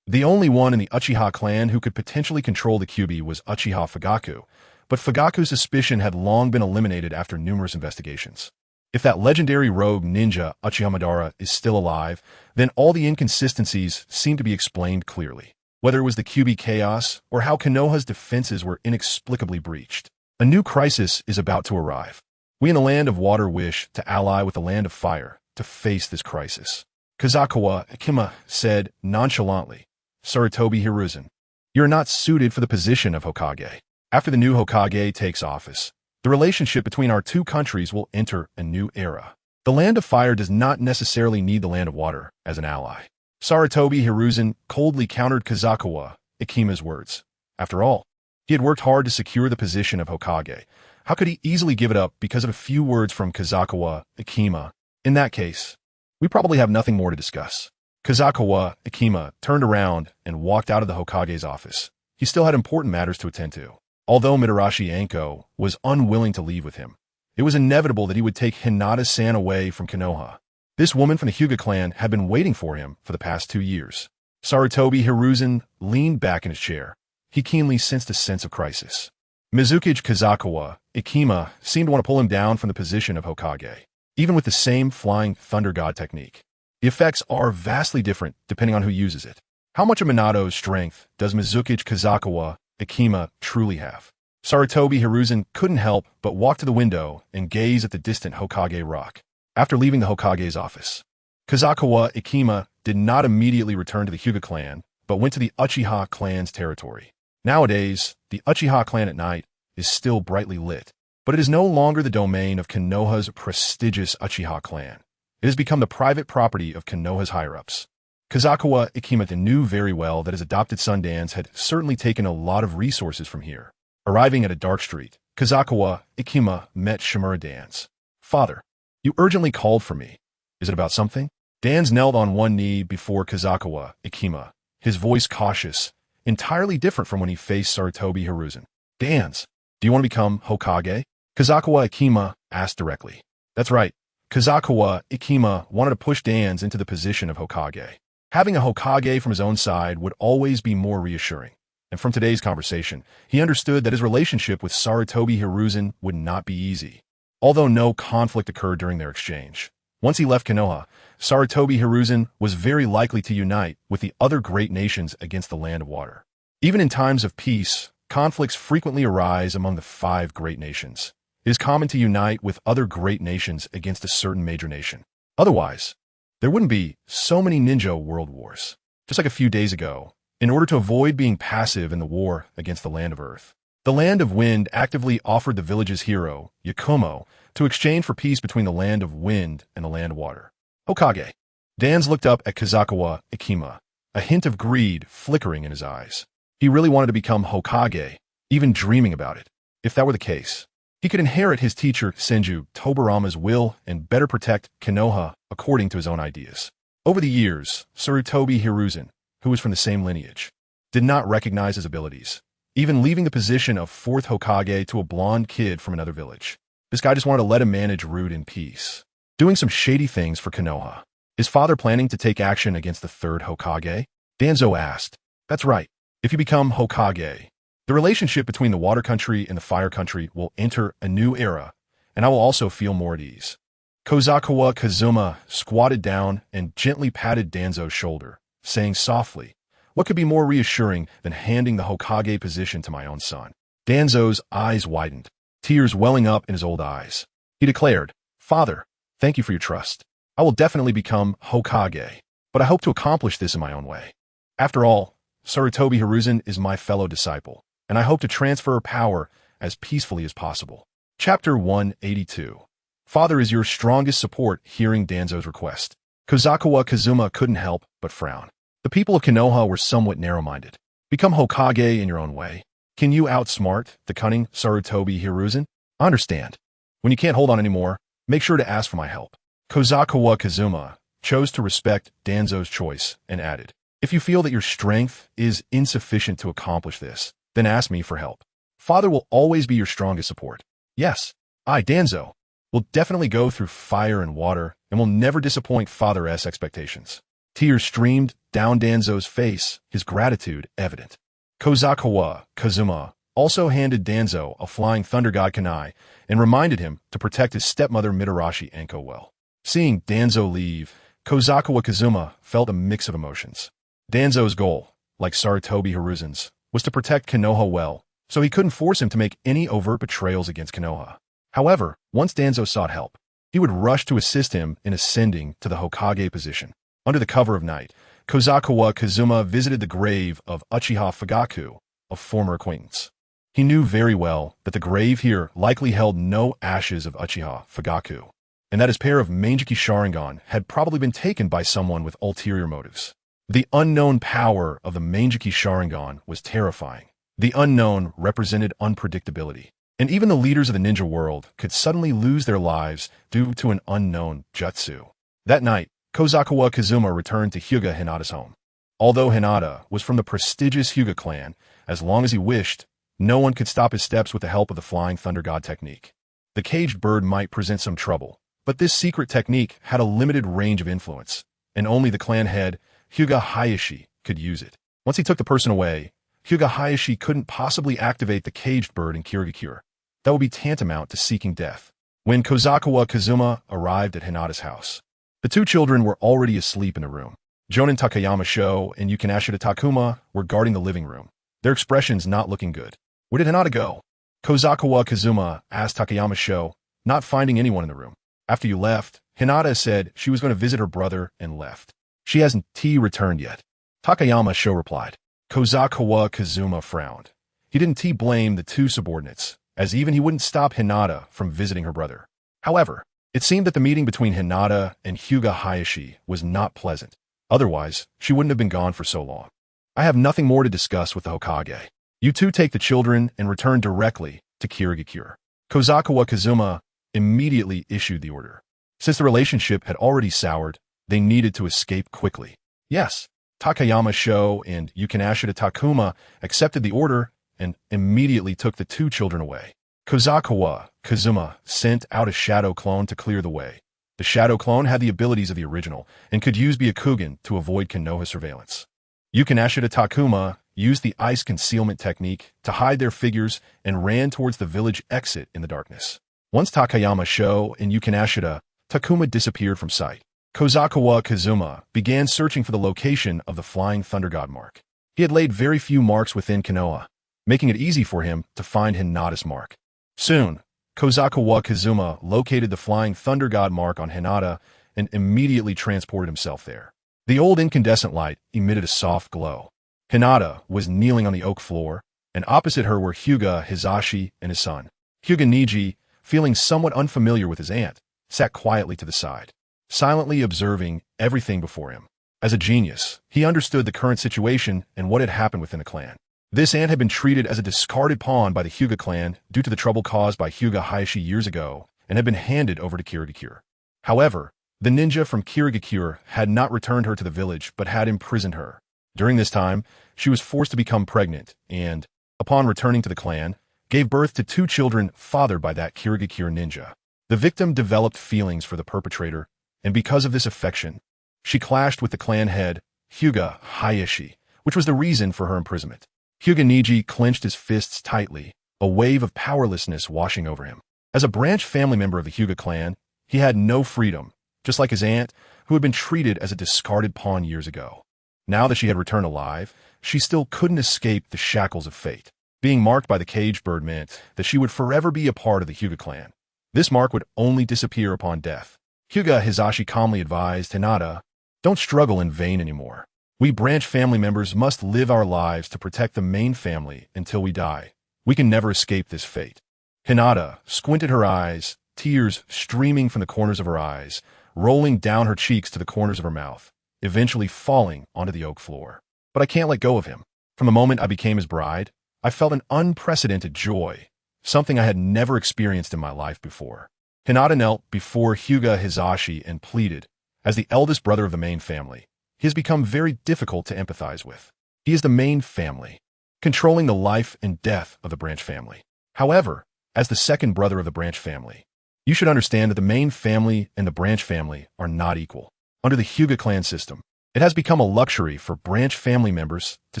The only one in the Uchiha clan who could potentially control the QB was Uchiha Fugaku, but Fugaku's suspicion had long been eliminated after numerous investigations. If that legendary rogue ninja Uchiha Madara is still alive, then all the inconsistencies seem to be explained clearly. Whether it was the QB chaos or how Konoha's defenses were inexplicably breached. A new crisis is about to arrive. We in the Land of Water wish to ally with the Land of Fire to face this crisis. Kazukawa Ikima said nonchalantly, Sarutobi Hiruzen, you're not suited for the position of Hokage. After the new Hokage takes office, the relationship between our two countries will enter a new era. The Land of Fire does not necessarily need the Land of Water as an ally. Sarutobi Hiruzen coldly countered Kazukawa Ikima's words. After all, he had worked hard to secure the position of Hokage. How could he easily give it up because of a few words from Kazukawa Ikima? In that case, we probably have nothing more to discuss. Kazukawa Ikima turned around and walked out of the Hokage's office. He still had important matters to attend to. Although Mitarashi Anko was unwilling to leave with him, it was inevitable that he would take Hinata-san away from Konoha. This woman from the Hyuga clan had been waiting for him for the past 2 years. Sarutobi Hiruzen leaned back in his chair. He keenly sensed a sense of crisis. Mizukage Kazukawa Ikima seemed to want to pull him down from the position of Hokage, even with the same Flying Thunder God technique. The effects are vastly different depending on who uses it. How much of Minato's strength does Mizuki Kazakawa Ikima truly have? Sarutobi Hiruzen couldn't help but walk to the window and gaze at the distant Hokage rock. After leaving the Hokage's office, Kazakawa Ikima did not immediately return to the Hyuga clan, but went to the Uchiha clan's territory. Nowadays, the Uchiha clan at night is still brightly lit, but it is no longer the domain of Konoha's prestigious Uchiha clan. It has become the private property of Konoha's higher-ups. Kazakawa Ikima knew very well that his adopted son Dan's had certainly taken a lot of resources from here. Arriving at a dark street, Kazakawa Ikima met Shimura Dan's. "Father, you urgently called for me. Is it about something?" Dan's knelt on one knee before Kazakawa Ikima, his voice cautious, entirely different from when he faced Sarutobi Hiruzen. "Dan's, do you want to become Hokage?" Kazakawa Ikima asked directly. That's right. Kazakawa Ikima wanted to push Dan's into the position of Hokage. Having a Hokage from his own side would always be more reassuring. And from today's conversation, he understood that his relationship with Sarutobi Hiruzen would not be easy. Although no conflict occurred during their exchange. Once he left Konoha, Sarutobi Hiruzen was very likely to unite with the other great nations against the Land of Water. Even in times of peace, conflicts frequently arise among the 5 great nations. It is common to unite with other great nations against a certain major nation. Otherwise, there wouldn't be so many ninja world wars. Just like a few days ago, in order to avoid being passive in the war against the Land of Earth, the Land of Wind actively offered the village's hero, Yakumo, to exchange for peace between the Land of Wind and the Land of Water. Hokage. Dan's looked up at Kazakawa Ikima, a hint of greed flickering in his eyes. He really wanted to become Hokage, even dreaming about it. If that were the case, he could inherit his teacher Senju Tobarama's will and better protect Konoha according to his own ideas. Over the years, Sarutobi Hiruzen, who was from the same lineage, did not recognize his abilities, even leaving the position of 4th Hokage to a blonde kid from another village. This guy just wanted to let him manage Root in peace, doing some shady things for Konoha. Is father planning to take action against the 3rd Hokage? Danzo asked. That's right. If you become Hokage, the relationship between the Water Country and the Fire Country will enter a new era, and I will also feel more at ease. Kozakawa Kazuma squatted down and gently patted Danzo's shoulder, saying softly, "What could be more reassuring than handing the Hokage position to my own son?" Danzo's eyes widened, tears welling up in his old eyes. He declared, "Father, thank you for your trust. I will definitely become Hokage, but I hope to accomplish this in my own way. After all, Sarutobi Hiruzen is my fellow disciple, and I hope to transfer power as peacefully as possible." Chapter 182. Father is your strongest support. Hearing Danzo's request, Kozakawa Kazuma couldn't help but frown. The people of Konoha were somewhat narrow-minded. Become Hokage in your own way. Can you outsmart the cunning Sarutobi Hiruzen? I understand. When you can't hold on anymore, make sure to ask for my help. Kozakawa Kazuma chose to respect Danzo's choice and added, "If you feel that your strength is insufficient to accomplish this, then ask me for help. Father will always be your strongest support. Yes, I, Danzo, will definitely go through fire and water and will never disappoint Father's expectations." Tears streamed down Danzo's face, his gratitude evident. Kozakawa Kazuma also handed Danzo a flying thunder god kunai and reminded him to protect his stepmother Mitarashi Anko well. Seeing Danzo leave, Kozakawa Kazuma felt a mix of emotions. Danzo's goal, like Sarutobi Hiruzen's, was to protect Konoha well, so he couldn't force him to make any overt betrayals against Konoha. However, once Danzo sought help, he would rush to assist him in ascending to the Hokage position. Under the cover of night, Kozakawa Kazuma visited the grave of Uchiha Fugaku, a former acquaintance. He knew very well that the grave here likely held no ashes of Uchiha Fugaku, and that his pair of Mangeki Sharingan had probably been taken by someone with ulterior motives. The unknown power of the Mangeki Sharingan was terrifying. The unknown represented unpredictability, and even the leaders of the ninja world could suddenly lose their lives due to an unknown jutsu. That night, Kozakawa Kazuma returned to Hyuga Hinata's home. Although Hinata was from the prestigious Hyuga clan, as long as he wished, no one could stop his steps with the help of the Flying Thunder God technique. The caged bird might present some trouble, but this secret technique had a limited range of influence, and only the clan head, Hyuga Hayashi, could use it. Once he took the person away, Hyuga Hayashi couldn't possibly activate the caged bird in Kirigakure. That would be tantamount to seeking death. When Kozakawa Kazuma arrived at Hinata's house, the 2 children were already asleep in the room. Jonin Takayama Sho and Yukinashita Takuma were guarding the living room, their expressions not looking good. Where did Hinata go? Kozakiwa Kazuma asked Takayama Sho, not finding anyone in the room. After you left, Hinata said she was going to visit her brother and left. She hasn't returned yet. Takayama Sho replied. Kozakiwa Kazuma frowned. He didn't blame the two subordinates, as even he wouldn't stop Hinata from visiting her brother. However, it seemed that the meeting between Hinata and Hyuga Hayashi was not pleasant. Otherwise, she wouldn't have been gone for so long. I have nothing more to discuss with the Hokage. You two take the children and return directly to Kirigakure. Kozakiwa Kazuma immediately issued the order. Since the relationship had already soured, they needed to escape quickly. Yes, Takayama Sho and Yukinashita Takuma accepted the order and immediately took the two children away. Kozakiwa Kazuma sent out a shadow clone to clear the way. The shadow clone had the abilities of the original and could use Byakugan to avoid Konoha surveillance. Yukinashita Takuma used the ice concealment technique to hide their figures and ran towards the village exit in the darkness. Once Takayama Sho and Yukinashita Takuma disappeared from sight, Kozakiwa Kazuma began searching for the location of the Flying Thunder God mark. He had laid very few marks within Konoha, making it easy for him to find Hinata's mark. Soon, Kozakiwa Kazuma located the Flying Thunder God mark on Hinata and immediately transported himself there. The old incandescent light emitted a soft glow. Hinata was kneeling on the oak floor, and opposite her were Hyuga Hizashi and his son. Hyuga Niji, feeling somewhat unfamiliar with his aunt, sat quietly to the side, silently observing everything before him. As a genius, he understood the current situation and what had happened within the clan. This aunt had been treated as a discarded pawn by the Hyuga clan due to the trouble caused by Hyuga Hayashi years ago and had been handed over to Kirigakure. However, the ninja from Kirigakure had not returned her to the village but had imprisoned her. During this time, she was forced to become pregnant and, upon returning to the clan, gave birth to two children fathered by that Kirigakure ninja. The victim developed feelings for the perpetrator, and because of this affection, she clashed with the clan head, Hyuga Hayashi, which was the reason for her imprisonment. Hyuga Niji clenched his fists tightly, a wave of powerlessness washing over him. As a branch family member of the Hyuga clan, he had no freedom, just like his aunt, who had been treated as a discarded pawn years ago. Now that she had returned alive, she still couldn't escape the shackles of fate. Being marked by the caged bird meant that she would forever be a part of the Hyuga clan. This mark would only disappear upon death. Hyuga Hizashi calmly advised Hinata, "Don't struggle in vain anymore. We branch family members must live our lives to protect the main family until we die. We can never escape this fate." Hinata squinted her eyes, tears streaming from the corners of her eyes, rolling down her cheeks to the corners of her mouth, eventually falling onto the oak floor. But I can't let go of him. From the moment I became his bride, I felt an unprecedented joy, something I had never experienced in my life before. Hinata knelt before Hyuga Hizashi and pleaded, as the eldest brother of the main family, he has become very difficult to empathize with. He is the main family, controlling the life and death of the branch family. However, as the second brother of the branch family, you should understand that the main family and the branch family are not equal. Under the Hyuga clan system, it has become a luxury for branch family members to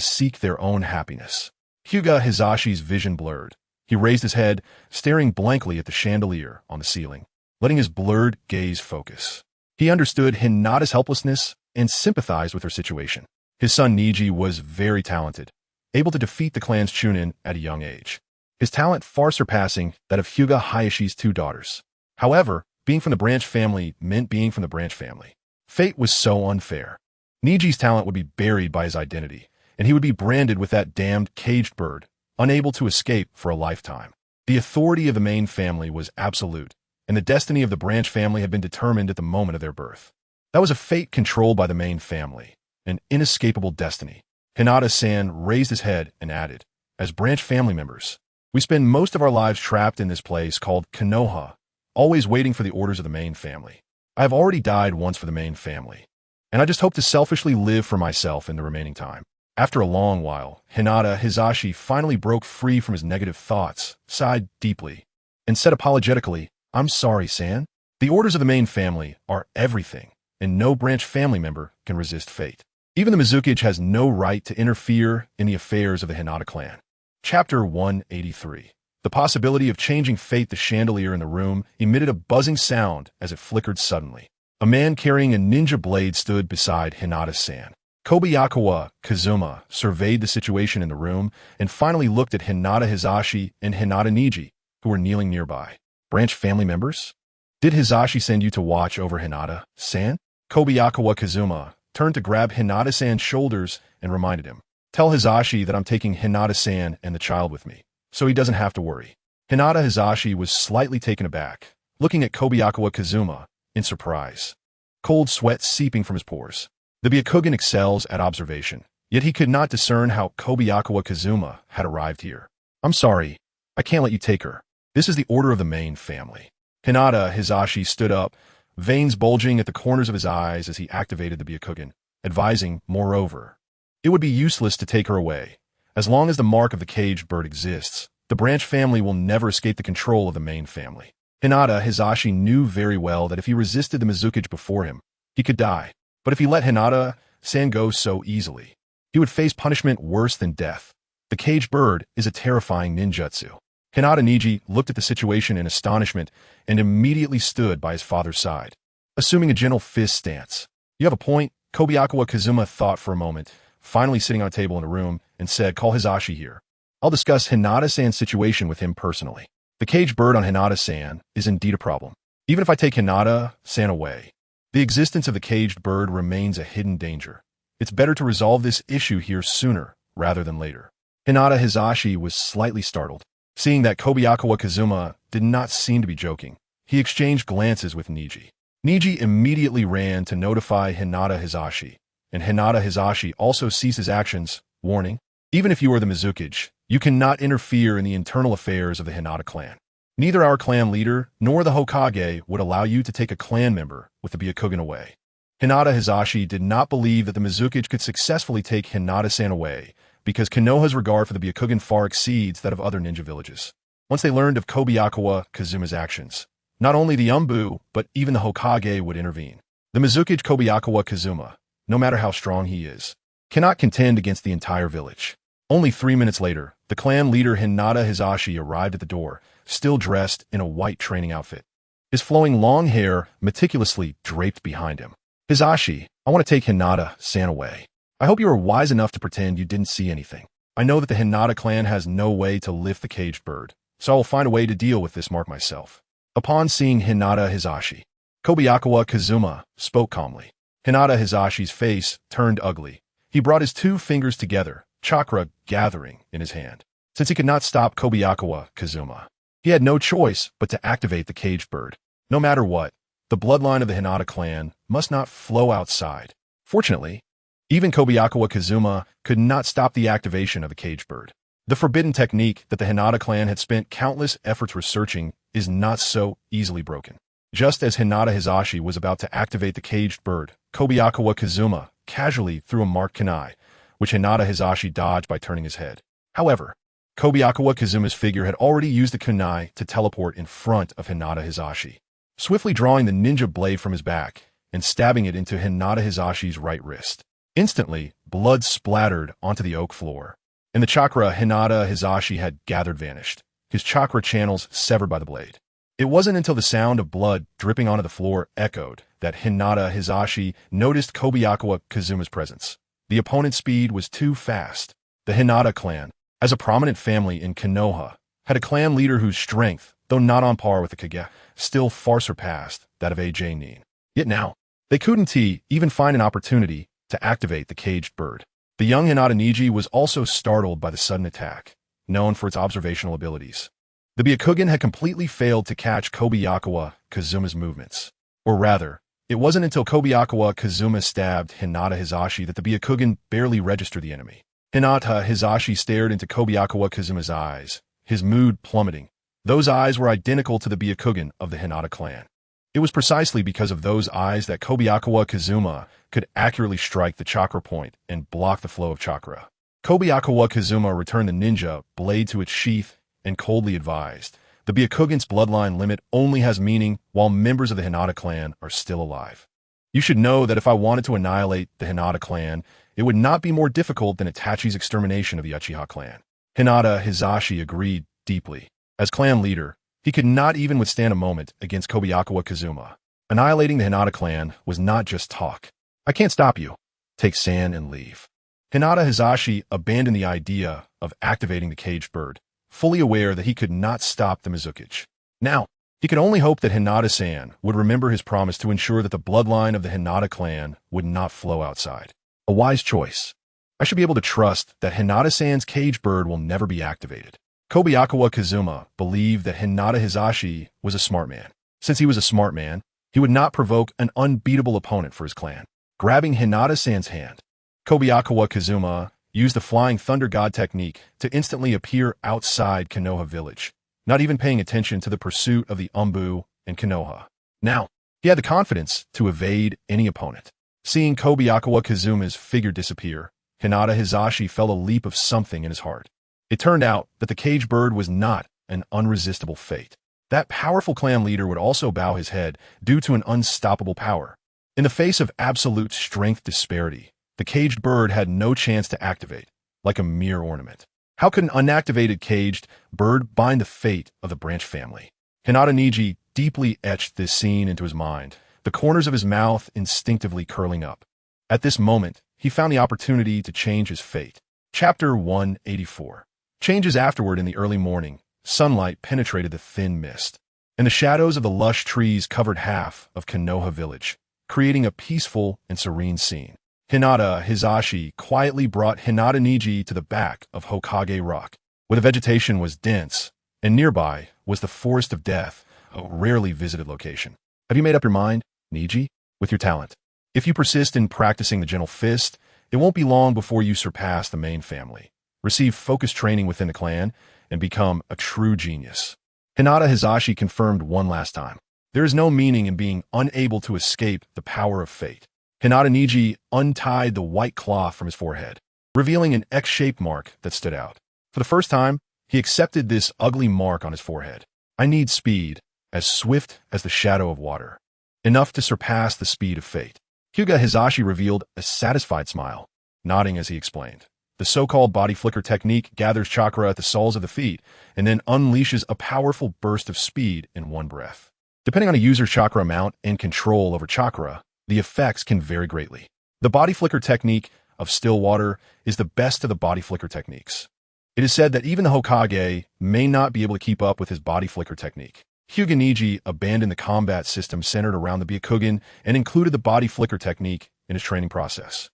seek their own happiness. Hyuga Hizashi's vision blurred. He raised his head, staring blankly at the chandelier on the ceiling, letting his blurred gaze focus. He understood Hinata's helplessness and sympathized with her situation. His son Niji was very talented, able to defeat the clan's Chunin at a young age, his talent far surpassing that of Hyuga Hayashi's two daughters. However, being from the branch family meant being from the branch family. Fate was so unfair. Niji's talent would be buried by his identity, and he would be branded with that damned caged bird, unable to escape for a lifetime. The authority of the main family was absolute, and the destiny of the branch family had been determined at the moment of their birth. That was a fate controlled by the main family, an inescapable destiny. Hinata-san raised his head and added, "As branch family members, we spend most of our lives trapped in this place called Konoha, always waiting for the orders of the main family. I have already died once for the main family, and I just hope to selfishly live for myself in the remaining time." After a long while, Hinata Hizashi finally broke free from his negative thoughts, sighed deeply, and said apologetically, "I'm sorry, San. The orders of the main family are everything, and no branch family member can resist fate. Even the Mizukage has no right to interfere in the affairs of the Hinata clan." Chapter 183. The possibility of changing fate. The chandelier in the room emitted a buzzing sound as it flickered suddenly. A man carrying a ninja blade stood beside Hinata-san. Kobayakawa Kazuma surveyed the situation in the room and finally looked at Hinata Hizashi and Hinata Niji, who were kneeling nearby. Branch family members? Did Hizashi send you to watch over Hinata-san? Kobayakawa Kazuma turned to grab Hinata-san's shoulders and reminded him. Tell Hizashi that I'm taking Hinata-san and the child with me, so he doesn't have to worry. Hinata Hizashi was slightly taken aback, looking at Kobayakawa Kazuma in surprise. Cold sweat seeping from his pores. The Byakugan excels at observation, yet he could not discern how Kobayakawa Kazuma had arrived here. I'm sorry, I can't let you take her. This is the order of the main family. Hinata Hizashi stood up, veins bulging at the corners of his eyes as he activated the Byakugan, advising, moreover, it would be useless to take her away. As long as the mark of the caged bird exists, the branch family will never escape the control of the main family. Hinata Hizashi knew very well that if he resisted the Mizukage before him, he could die. But if he let Hinata-san go so easily, he would face punishment worse than death. The caged bird is a terrifying ninjutsu. Hinata Niji looked at the situation in astonishment and immediately stood by his father's side, assuming a gentle fist stance. You have a point, Kobayakawa Kazuma thought for a moment, finally sitting on a table in a room, and said, call Hizashi here. I'll discuss Hinata-san's situation with him personally. The caged bird on Hinata-san is indeed a problem. Even if I take Hinata-san away, the existence of the caged bird remains a hidden danger. It's better to resolve this issue here sooner rather than later. Hinata Hizashi was slightly startled. Seeing that Kobayakawa Kazuma did not seem to be joking, he exchanged glances with Niji. Niji immediately ran to notify Hinata Hizashi, and Hinata Hizashi also ceased his actions, warning, even if you are the Mizukage, you cannot interfere in the internal affairs of the Hinata clan. Neither our clan leader nor the Hokage would allow you to take a clan member with the Byakugan away. Hinata Hizashi did not believe that the Mizukage could successfully take Hinata-san away because Konoha's regard for the Byakugan far exceeds that of other ninja villages. Once they learned of Kobayakawa Kazuma's actions, not only the Umbu, but even the Hokage would intervene. The Mizukage Kobayakawa Kazuma, no matter how strong he is, cannot contend against the entire village. Only 3 minutes later, the clan leader Hinata Hizashi arrived at the door, still dressed in a white training outfit. His flowing long hair meticulously draped behind him. Hizashi, I want to take Hinata-san away. I hope you are wise enough to pretend you didn't see anything. I know that the Hinata clan has no way to lift the caged bird, so I will find a way to deal with this mark myself. Upon seeing Hinata Hizashi, Kobayakawa Kazuma spoke calmly. Hinata Hizashi's face turned ugly. He brought his 2 fingers together, chakra gathering in his hand. Since he could not stop Kobayakawa Kazuma, he had no choice but to activate the caged bird. No matter what, the bloodline of the Hinata clan must not flow outside. Fortunately, even Kobayakawa Kazuma could not stop the activation of the caged bird. The forbidden technique that the Hinata clan had spent countless efforts researching is not so easily broken. Just as Hinata Hizashi was about to activate the caged bird, Kobayakawa Kazuma casually threw a marked kunai, which Hinata Hizashi dodged by turning his head. However, Kobayakawa Kazuma's figure had already used the kunai to teleport in front of Hinata Hizashi, swiftly drawing the ninja blade from his back and stabbing it into Hinata Hizashi's right wrist. Instantly, blood splattered onto the oak floor, and the chakra Hinata Hizashi had gathered vanished, his chakra channels severed by the blade. It wasn't until the sound of blood dripping onto the floor echoed that Hinata Hizashi noticed Kobayakawa Kazuma's presence. The opponent's speed was too fast. The Hinata clan, as a prominent family in Konoha, had a clan leader whose strength, though not on par with the Kage, still far surpassed that of AJ Nin. Yet now, they couldn't even find an opportunity to activate the caged bird. The young Hinata Niji was also startled by the sudden attack, known for its observational abilities. The Byakugan had completely failed to catch Kobayakawa Kazuma's movements. Or rather, it wasn't until Kobayakawa Kazuma stabbed Hinata Hizashi that the Byakugan barely registered the enemy. Hinata Hizashi stared into Kobayakawa Kazuma's eyes, his mood plummeting. Those eyes were identical to the Byakugan of the Hinata clan. It was precisely because of those eyes that Kobayakawa Kazuma could accurately strike the chakra point and block the flow of chakra. Kobayakawa Kazuma returned the ninja blade to its sheath and coldly advised, the Byakugan's bloodline limit only has meaning while members of the Hinata clan are still alive. You should know that if I wanted to annihilate the Hinata clan, it would not be more difficult than Itachi's extermination of the Uchiha clan. Hinata Hizashi agreed deeply. As clan leader, he could not even withstand a moment against Kobayakawa Kazuma. Annihilating the Hinata clan was not just talk. I can't stop you. Take sand and leave. Hinata Hisashi abandoned the idea of activating the caged bird, fully aware that he could not stop the Mizukichi. Now, he could only hope that Hinata-san would remember his promise to ensure that the bloodline of the Hinata clan would not flow outside. A wise choice. I should be able to trust that Hinata-san's caged bird will never be activated. Kobayakawa Kazuma believed that Hinata Hisashi was a smart man. Since he was a smart man, he would not provoke an unbeatable opponent for his clan. Grabbing Hinata-san's hand, Kobayakawa Kazuma used the Flying Thunder God technique to instantly appear outside Konoha village, not even paying attention to the pursuit of the Umbu and Konoha. Now, he had the confidence to evade any opponent. Seeing Kobayakawa Kazuma's figure disappear, Hinata Hisashi felt a leap of something in his heart. It turned out that the caged bird was not an unresistible fate. That powerful clan leader would also bow his head due to an unstoppable power. In the face of absolute strength disparity, the caged bird had no chance to activate, like a mere ornament. How could an unactivated caged bird bind the fate of the branch family? Hinata Niji deeply etched this scene into his mind, the corners of his mouth instinctively curling up. At this moment, he found the opportunity to change his fate. Chapter 184. Changes afterward in the early morning, sunlight penetrated the thin mist, and the shadows of the lush trees covered half of Konoha village, creating a peaceful and serene scene. Hinata Hisashi quietly brought Hinata Niji to the back of Hokage Rock, where the vegetation was dense, and nearby was the Forest of Death, a rarely visited location. Have you made up your mind, Niji? With your talent. If you persist in practicing the gentle fist, it won't be long before you surpass the main family, receive focused training within the clan, and become a true genius. Hinata Hisashi confirmed one last time. There is no meaning in being unable to escape the power of fate. Hinata Niji untied the white cloth from his forehead, revealing an X-shaped mark that stood out. For the first time, he accepted this ugly mark on his forehead. I need speed, as swift as the shadow of water, enough to surpass the speed of fate. Hyuga Hisashi revealed a satisfied smile, nodding as he explained. The so-called body flicker technique gathers chakra at the soles of the feet and then unleashes a powerful burst of speed in one breath. Depending on a user's chakra amount and control over chakra, the effects can vary greatly. The body flicker technique of still water is the best of the body flicker techniques. It is said that even the Hokage may not be able to keep up with his body flicker technique. Hyuga Niji abandoned the combat system centered around the Byakugan and included the body flicker technique in his training process.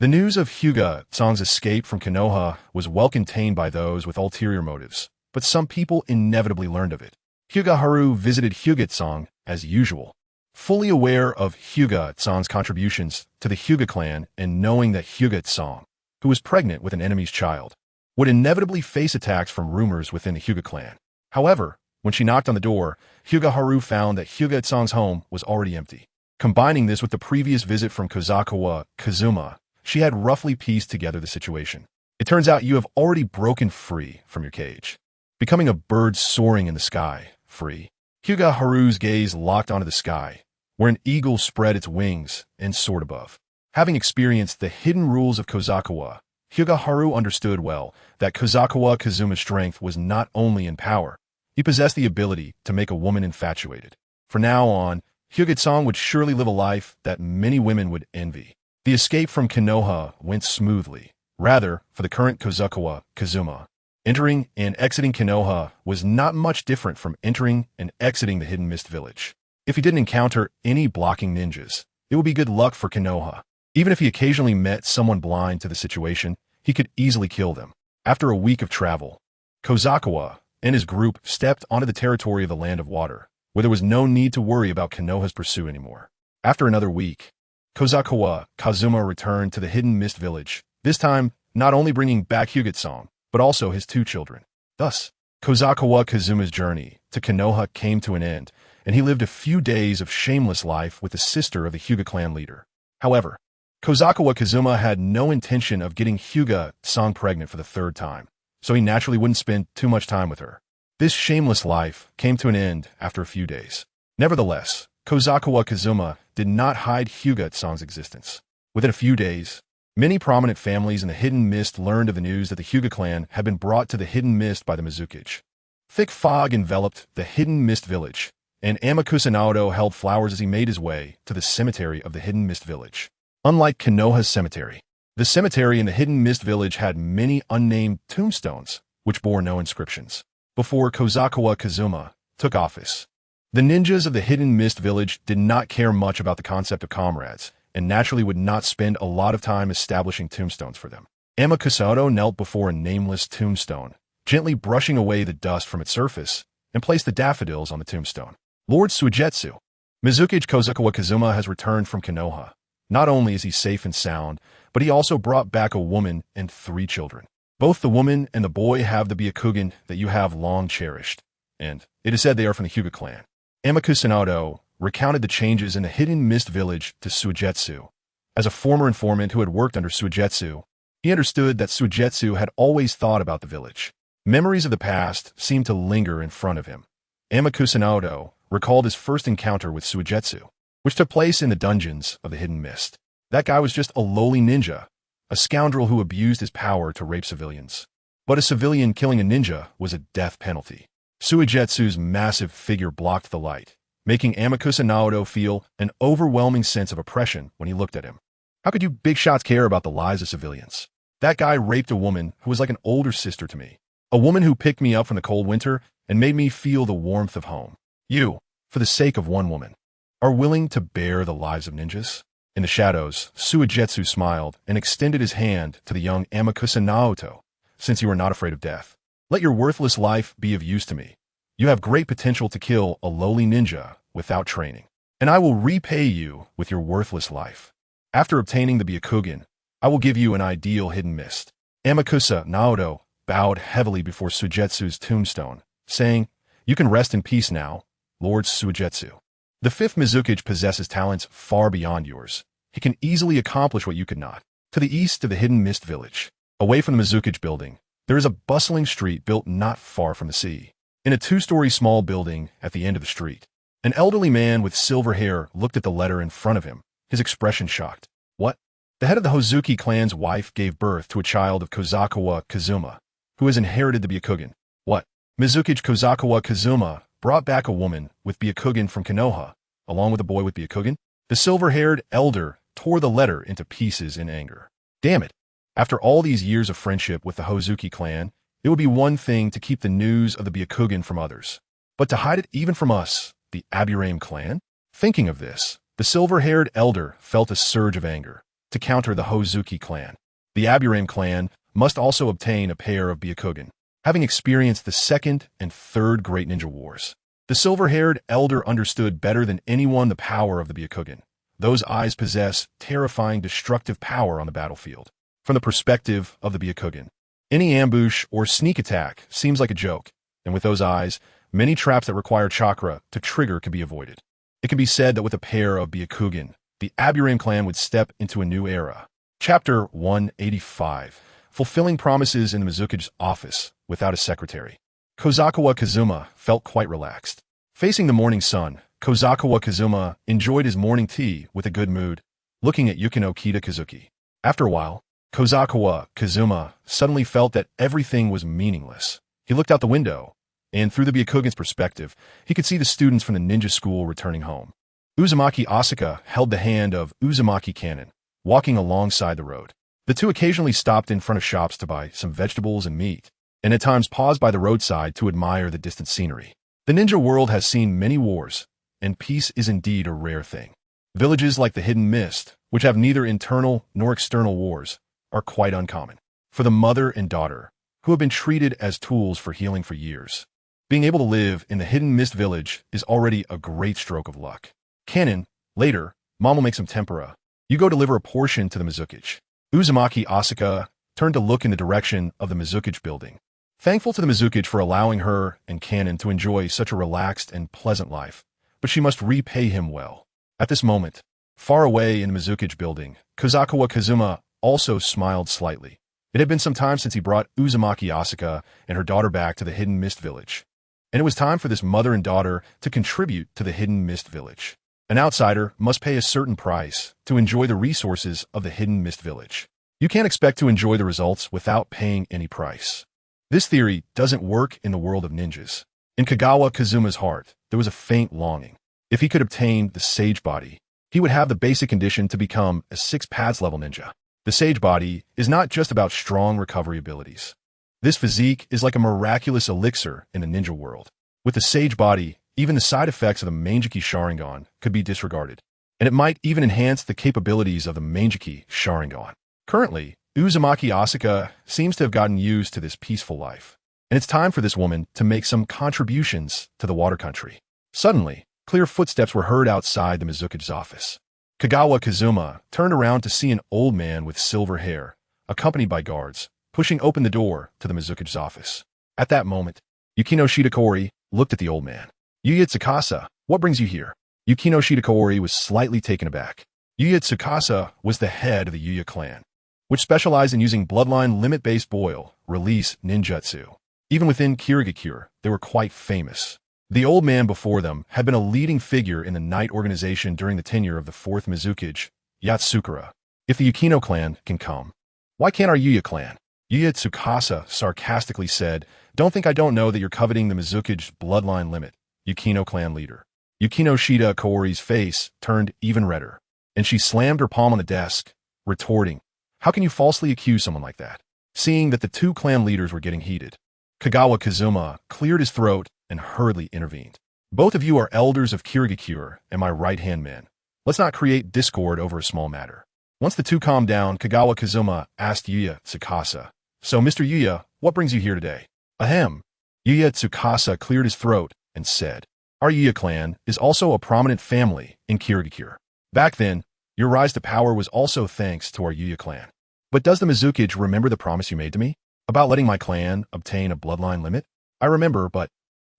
The news of Hyuga-san's escape from Konoha was well contained by those with ulterior motives, but some people inevitably learned of it. Hyuga Haru visited Hyuga-san as usual, fully aware of Hyuga-san's contributions to the Hyuga clan and knowing that Hyuga-san, who was pregnant with an enemy's child, would inevitably face attacks from rumors within the Hyuga clan. However, when she knocked on the door, Hyuga Haru found that Hyuga-san's home was already empty. Combining this with the previous visit from Kozawa Kazuma, she had roughly pieced together the situation. It turns out you have already broken free from your cage, becoming a bird soaring in the sky, free. Hyuga Haru's gaze locked onto the sky, where an eagle spread its wings and soared above. Having experienced the hidden rules of Kozawa, Hyuga Haru understood well that Kozawa Kazuma's strength was not only in power, he possessed the ability to make a woman infatuated. From now on, Hyuga-san would surely live a life that many women would envy. The escape from Konoha went smoothly. Rather, for the current Kozawa Kazuma, entering and exiting Konoha was not much different from entering and exiting the Hidden Mist Village. If he didn't encounter any blocking ninjas, it would be good luck for Konoha. Even if he occasionally met someone blind to the situation, he could easily kill them. After a week of travel, Kozawa and his group stepped onto the territory of the Land of Water, where there was no need to worry about Konoha's pursuit anymore. After another week, Kozawa Kazuma returned to the Hidden Mist Village, this time not only bringing back Hyuga-san, but also his 2 children. Thus, Kozawa Kazuma's journey to Konoha came to an end, and he lived a few days of shameless life with the sister of the Hyuga clan leader. However, Kozawa Kazuma had no intention of getting Hyuga-san pregnant for the 3rd time, so he naturally wouldn't spend too much time with her. This shameless life came to an end after a few days. Nevertheless, Kozawa Kazuma did not hide Hyuga-san's existence. Within a few days, many prominent families in the Hidden Mist learned of the news that the Hyuga clan had been brought to the Hidden Mist by the Mizukichi. Thick fog enveloped the Hidden Mist village, and Amakusa Naoto held flowers as he made his way to the cemetery of the Hidden Mist Village. Unlike Konoha's cemetery, the cemetery in the Hidden Mist Village had many unnamed tombstones, which bore no inscriptions. Before Kobayakawa Kazuma took office, the ninjas of the Hidden Mist Village did not care much about the concept of comrades, and naturally would not spend a lot of time establishing tombstones for them. Amakusa Naoto knelt before a nameless tombstone, gently brushing away the dust from its surface, and placed the daffodils on the tombstone. Lord Suigetsu. Mizuki Kozukawa Kazuma has returned from Konoha. Not only is he safe and sound, but he also brought back a woman and 3 children. Both the woman and the boy have the Byakugan that you have long cherished, and it is said they are from the Hyuga clan. Amakusa Naoto recounted the changes in the Hidden Mist Village to Suigetsu. As a former informant who had worked under Suigetsu, he understood that Suigetsu had always thought about the village. Memories of the past seemed to linger in front of him. Amakusa Naoto recalled his first encounter with Suigetsu, which took place in the dungeons of the Hidden Mist. That guy was just a lowly ninja, a scoundrel who abused his power to rape civilians. But a civilian killing a ninja was a death penalty. Suigetsu's massive figure blocked the light, making Amakusa Naoto feel an overwhelming sense of oppression when he looked at him. How could you big shots care about the lives of civilians? That guy raped a woman who was like an older sister to me. A woman who picked me up from the cold winter and made me feel the warmth of home. You, for the sake of one woman, are willing to bear the lives of ninjas? In the shadows, Suigetsu smiled and extended his hand to the young Amakusa Naoto. Since you are not afraid of death, let your worthless life be of use to me. You have great potential to kill a lowly ninja without training, and I will repay you with your worthless life. After obtaining the Byakugan, I will give you an ideal hidden mist. Amakusa Naoto bowed heavily before Suigetsu's tombstone, saying, "You can rest in peace now, Lord Suigetsu. The 5th Mizuki possesses talents far beyond yours. He can easily accomplish what you could not." To the east of the Hidden Mist Village, away from the Mizuki building, there is a bustling street built not far from the sea. In a 2-story small building at the end of the street, an elderly man with silver hair looked at the letter in front of him, his expression shocked. What? The head of the Hozuki clan's wife gave birth to a child of Kobayakawa Kazuma, who has inherited the Byakugan. What? Mizuki Kobayakawa Kazuma brought back a woman with Byakugan from Konoha, along with a boy with Byakugan? The silver-haired elder tore the letter into pieces in anger. Damn it. After all these years of friendship with the Hozuki clan, it would be one thing to keep the news of the Byakugan from others, but to hide it even from us, the Aburame clan? Thinking of this, the silver-haired elder felt a surge of anger. To counter the Hozuki clan, the Aburame clan must also obtain a pair of Byakugan. Having experienced the 2nd and 3rd Great Ninja Wars, the silver-haired elder understood better than anyone the power of the Byakugan. Those eyes possess terrifying destructive power on the battlefield. From the perspective of the Byakugan, any ambush or sneak attack seems like a joke, and with those eyes, many traps that require chakra to trigger can be avoided. It can be said that with a pair of Byakugan, the Aburame clan would step into a new era. Chapter 185. Fulfilling promises in the Mizuki's office without a secretary. Kobayakawa Kazuma felt quite relaxed. Facing the morning sun, Kobayakawa Kazuma enjoyed his morning tea with a good mood, looking at Yukino Kita Kazuki. After a while, Kobayakawa Kazuma suddenly felt that everything was meaningless. He looked out the window, and through the Byakugan's perspective, he could see the students from the ninja school returning home. Uzumaki Asaka held the hand of Uzumaki Kanon, walking alongside the road. The two occasionally stopped in front of shops to buy some vegetables and meat, and at times paused by the roadside to admire the distant scenery. The ninja world has seen many wars, and peace is indeed a rare thing. Villages like the Hidden Mist, which have neither internal nor external wars, are quite uncommon. For the mother and daughter, who have been treated as tools for healing for years, being able to live in the Hidden Mist Village is already a great stroke of luck. Kanon, later, Mom will make some tempura. You go deliver a portion to the Mizuki. Uzumaki Asaka turned to look in the direction of the Mizuki building. Thankful to the Mizuki for allowing her and Kanon to enjoy such a relaxed and pleasant life, but she must repay him well. At this moment, far away in the Mizuki building, Kobayakawa Kazuma also smiled slightly. It had been some time since he brought Uzumaki Asaka and her daughter back to the Hidden Mist Village, and it was time for this mother and daughter to contribute to the Hidden Mist Village. An outsider must pay a certain price to enjoy the resources of the Hidden Mist Village. You can't expect to enjoy the results without paying any price. This theory doesn't work in the world of ninjas. In Kagawa Kazuma's heart, there was a faint longing. If he could obtain the Sage Body, he would have the basic condition to become a 6 level ninja. The Sage Body is not just about strong recovery abilities. This physique is like a miraculous elixir in the ninja world. With the Sage Body, even the side effects of the Manjiki Sharingan could be disregarded, and it might even enhance the capabilities of the Manjiki Sharingan. Currently, Uzumaki Asuka seems to have gotten used to this peaceful life, and it's time for this woman to make some contributions to the water country. Suddenly, clear footsteps were heard outside the Mizuki's office. Kagawa Kazuma turned around to see an old man with silver hair, accompanied by guards, pushing open the door to the Mizuki's office. At that moment, Yukino Shitakori looked at the old man. "Yuya Tsukasa, what brings you here?" Yukino Shitakori was slightly taken aback. Yuya Tsukasa was the head of the Yuya clan, which specialized in using bloodline limit-based boil-release ninjutsu. Even within Kirigakure, they were quite famous. The old man before them had been a leading figure in the Knight organization during the tenure of the 4th Mizukage, Yatsukura. "If the Yukino clan can come, why can't our Yuya clan?" Yuya Tsukasa sarcastically said, "Don't think I don't know that you're coveting the Mizukage bloodline limit, Yukino clan leader." Yukino Shida Kaori's face turned even redder, and she slammed her palm on the desk, retorting, "How can you falsely accuse someone like that?" Seeing that the two clan leaders were getting heated, Kagawa Kazuma cleared his throat and hurriedly intervened. "Both of you are elders of Kirigakure and my right-hand man. Let's not create discord over a small matter." Once the two calmed down, Kagawa Kazuma asked Yuya Tsukasa, "So, Mr. Yuya, what brings you here today?" "Ahem." Yuya Tsukasa cleared his throat and said, "Our Yuya clan is also a prominent family in Kirigakure. Back then, your rise to power was also thanks to our Yuya clan. But does the Mizukage remember the promise you made to me about letting my clan obtain a bloodline limit?" "I remember, but..."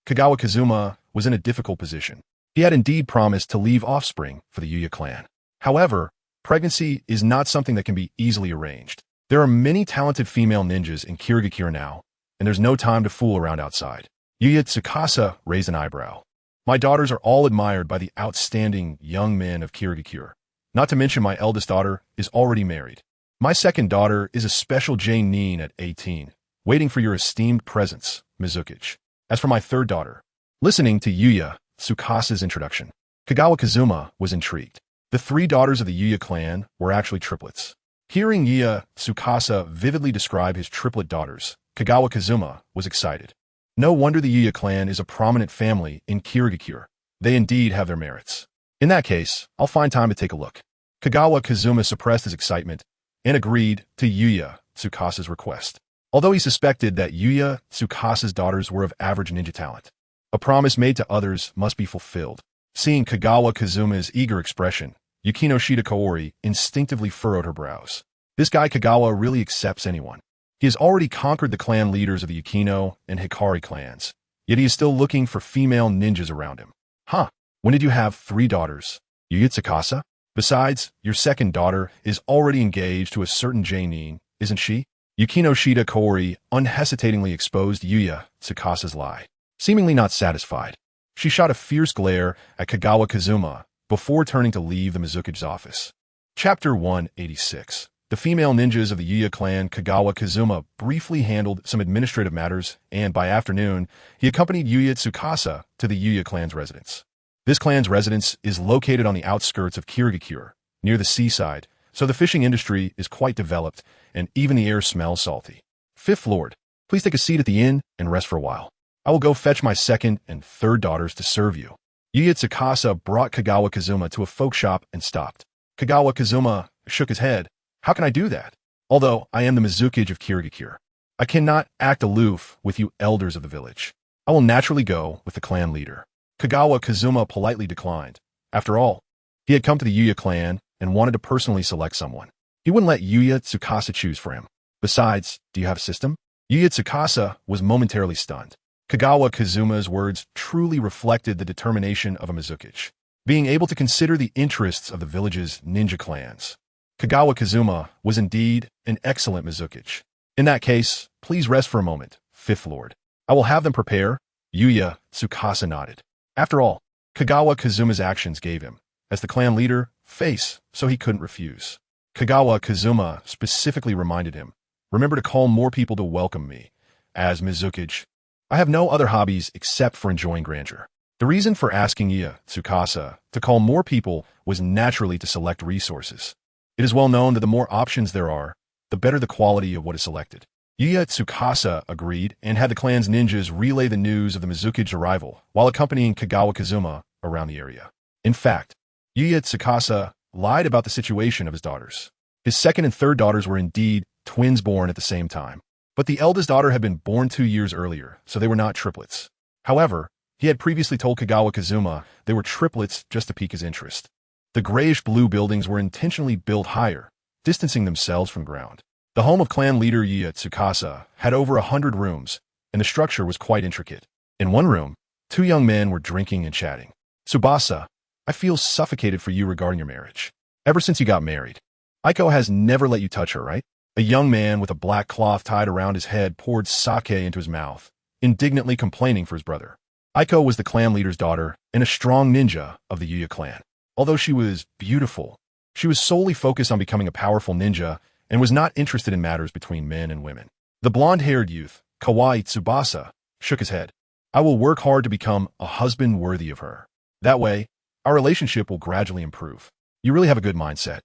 Kagawa Kazuma was in a difficult position. He had indeed promised to leave offspring for the Yuya clan. However, pregnancy is not something that can be easily arranged. There are many talented female ninjas in Kirigakure now, and there's no time to fool around outside. Yuya Tsukasa raised an eyebrow. "My daughters are all admired by the outstanding young men of Kirigakure. Not to mention my eldest daughter is already married. My second daughter is a special Nin at 18, waiting for your esteemed presence, Mizukage. As for my third daughter..." Listening to Yuya Tsukasa's introduction, Kagawa Kazuma was intrigued. The three daughters of the Yuya clan were actually triplets. Hearing Yuya Tsukasa vividly describe his triplet daughters, Kagawa Kazuma was excited. No wonder the Yuya clan is a prominent family in Kirigakure. They indeed have their merits. In that case, I'll find time to take a look. Kagawa Kazuma suppressed his excitement and agreed to Yuya Tsukasa's request, although he suspected that Yuya Tsukasa's daughters were of average ninja talent. A promise made to others must be fulfilled. Seeing Kagawa Kazuma's eager expression, Yukino Shida Kaori instinctively furrowed her brows. This guy Kagawa really accepts anyone. He has already conquered the clan leaders of the Yukino and Hikari clans, yet he is still looking for female ninjas around him. "Huh, when did you have 3 daughters, Yuya Tsukasa? Besides, your second daughter is already engaged to a certain Nin, isn't she?" Yukino Shida Kaori unhesitatingly exposed Yuya Tsukasa's lie. Seemingly not satisfied, she shot a fierce glare at Kagawa Kazuma before turning to leave the Mizukage's office. Chapter 186. The female ninjas of the Yuya clan. Kagawa Kazuma briefly handled some administrative matters, and by afternoon, he accompanied Yuya Tsukasa to the Yuya clan's residence. This clan's residence is located on the outskirts of Kirigakure, near the seaside, so the fishing industry is quite developed, and even the air smells salty. "Fifth Lord, please take a seat at the inn and rest for a while. I will go fetch my second and third daughters to serve you." Yuya Tsukasa brought Kagawa Kazuma to a folk shop and stopped. Kagawa Kazuma shook his head. "How can I do that? Although I am the Mizukage of Kirigakure, I cannot act aloof with you elders of the village. I will naturally go with the clan leader." Kagawa Kazuma politely declined. After all, he had come to the Yuya clan and wanted to personally select someone. He wouldn't let Yuya Tsukasa choose for him. Besides, do you have a system? Yuya Tsukasa was momentarily stunned. Kagawa Kazuma's words truly reflected the determination of a Mizukage, being able to consider the interests of the village's ninja clans. Kagawa Kazuma was indeed an excellent Mizukage. "In that case, please rest for a moment, Fifth Lord. I will have them prepare." Yuya Tsukasa nodded. After all, Kagawa Kazuma's actions gave him, as the clan leader, face, so he couldn't refuse. Kagawa Kazuma specifically reminded him, "Remember to call more people to welcome me as Mizukage. I have no other hobbies except for enjoying grandeur." The reason for asking Yuya Tsukasa to call more people was naturally to select resources. It is well known that the more options there are, the better the quality of what is selected. Yuya Tsukasa agreed and had the clan's ninjas relay the news of the Mizuki's arrival while accompanying Kagawa Kazuma around the area. In fact, Yuya Tsukasa lied about the situation of his daughters. His second and third daughters were indeed twins born at the same time. But the eldest daughter had been born 2 years earlier, so they were not triplets. However, he had previously told Kagawa Kazuma they were triplets just to pique his interest. The grayish-blue buildings were intentionally built higher, distancing themselves from ground. The home of clan leader Yuya Tsukasa had over 100 rooms, and the structure was quite intricate. In one room, 2 young men were drinking and chatting. "Tsubasa, I feel suffocated for you regarding your marriage. Ever since you got married, Aiko has never let you touch her, right?" A young man with a black cloth tied around his head poured sake into his mouth, indignantly complaining for his brother. Aiko was the clan leader's daughter and a strong ninja of the Yuya clan. Although she was beautiful, she was solely focused on becoming a powerful ninja and was not interested in matters between men and women. The blonde-haired youth, Kawaii Tsubasa, shook his head. "I will work hard to become a husband worthy of her. That way, our relationship will gradually improve. You really have a good mindset.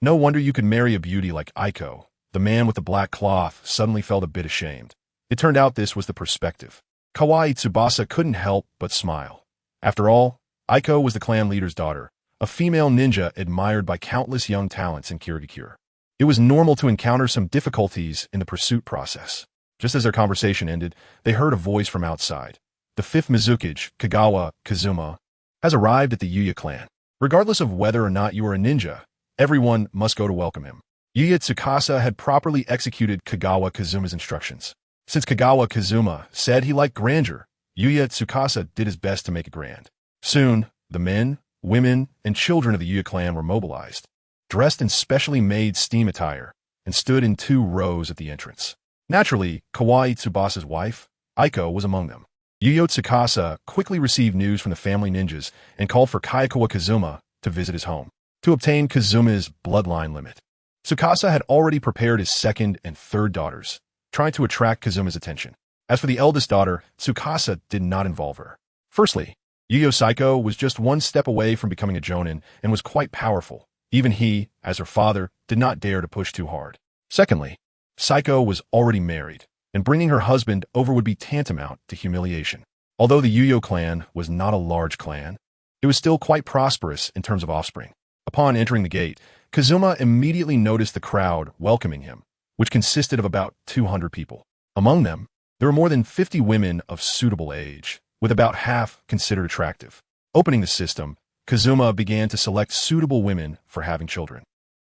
No wonder you could marry a beauty like Aiko." The man with the black cloth suddenly felt a bit ashamed. It turned out this was the perspective. Kawaii Tsubasa couldn't help but smile. After all, Aiko was the clan leader's daughter, a female ninja admired by countless young talents in Kirigakure. It was normal to encounter some difficulties in the pursuit process. Just as their conversation ended, they heard a voice from outside. "The 5th Mizuki, Kagawa Kazuma, has arrived at the Yuya clan. Regardless of whether or not you are a ninja, everyone must go to welcome him." Yuya Tsukasa had properly executed Kagawa Kazuma's instructions. Since Kagawa Kazuma said he liked grandeur, Yuya Tsukasa did his best to make it grand. Soon, the men, women, and children of the Yuya clan were mobilized, dressed in specially made steam attire, and stood in 2 rows at the entrance. Naturally, Kawaii Tsubasa's wife, Aiko, was among them. Yuya Tsukasa quickly received news from the family ninjas and called for Kayakawa Kazuma to visit his home to obtain Kazuma's bloodline limit. Tsukasa had already prepared his second and third daughters, trying to attract Kazuma's attention. As for the eldest daughter, Tsukasa did not involve her. Firstly, Yuya Saiko was just 1 step away from becoming a jonin and was quite powerful. Even he, as her father, did not dare to push too hard. Secondly, Saiko was already married, and bringing her husband over would be tantamount to humiliation. Although the Yuya clan was not a large clan, it was still quite prosperous in terms of offspring. Upon entering the gate, Kazuma immediately noticed the crowd welcoming him, which consisted of about 200 people. Among them, there were more than 50 women of suitable age, with about half considered attractive. Opening the system, Kazuma began to select suitable women for having children.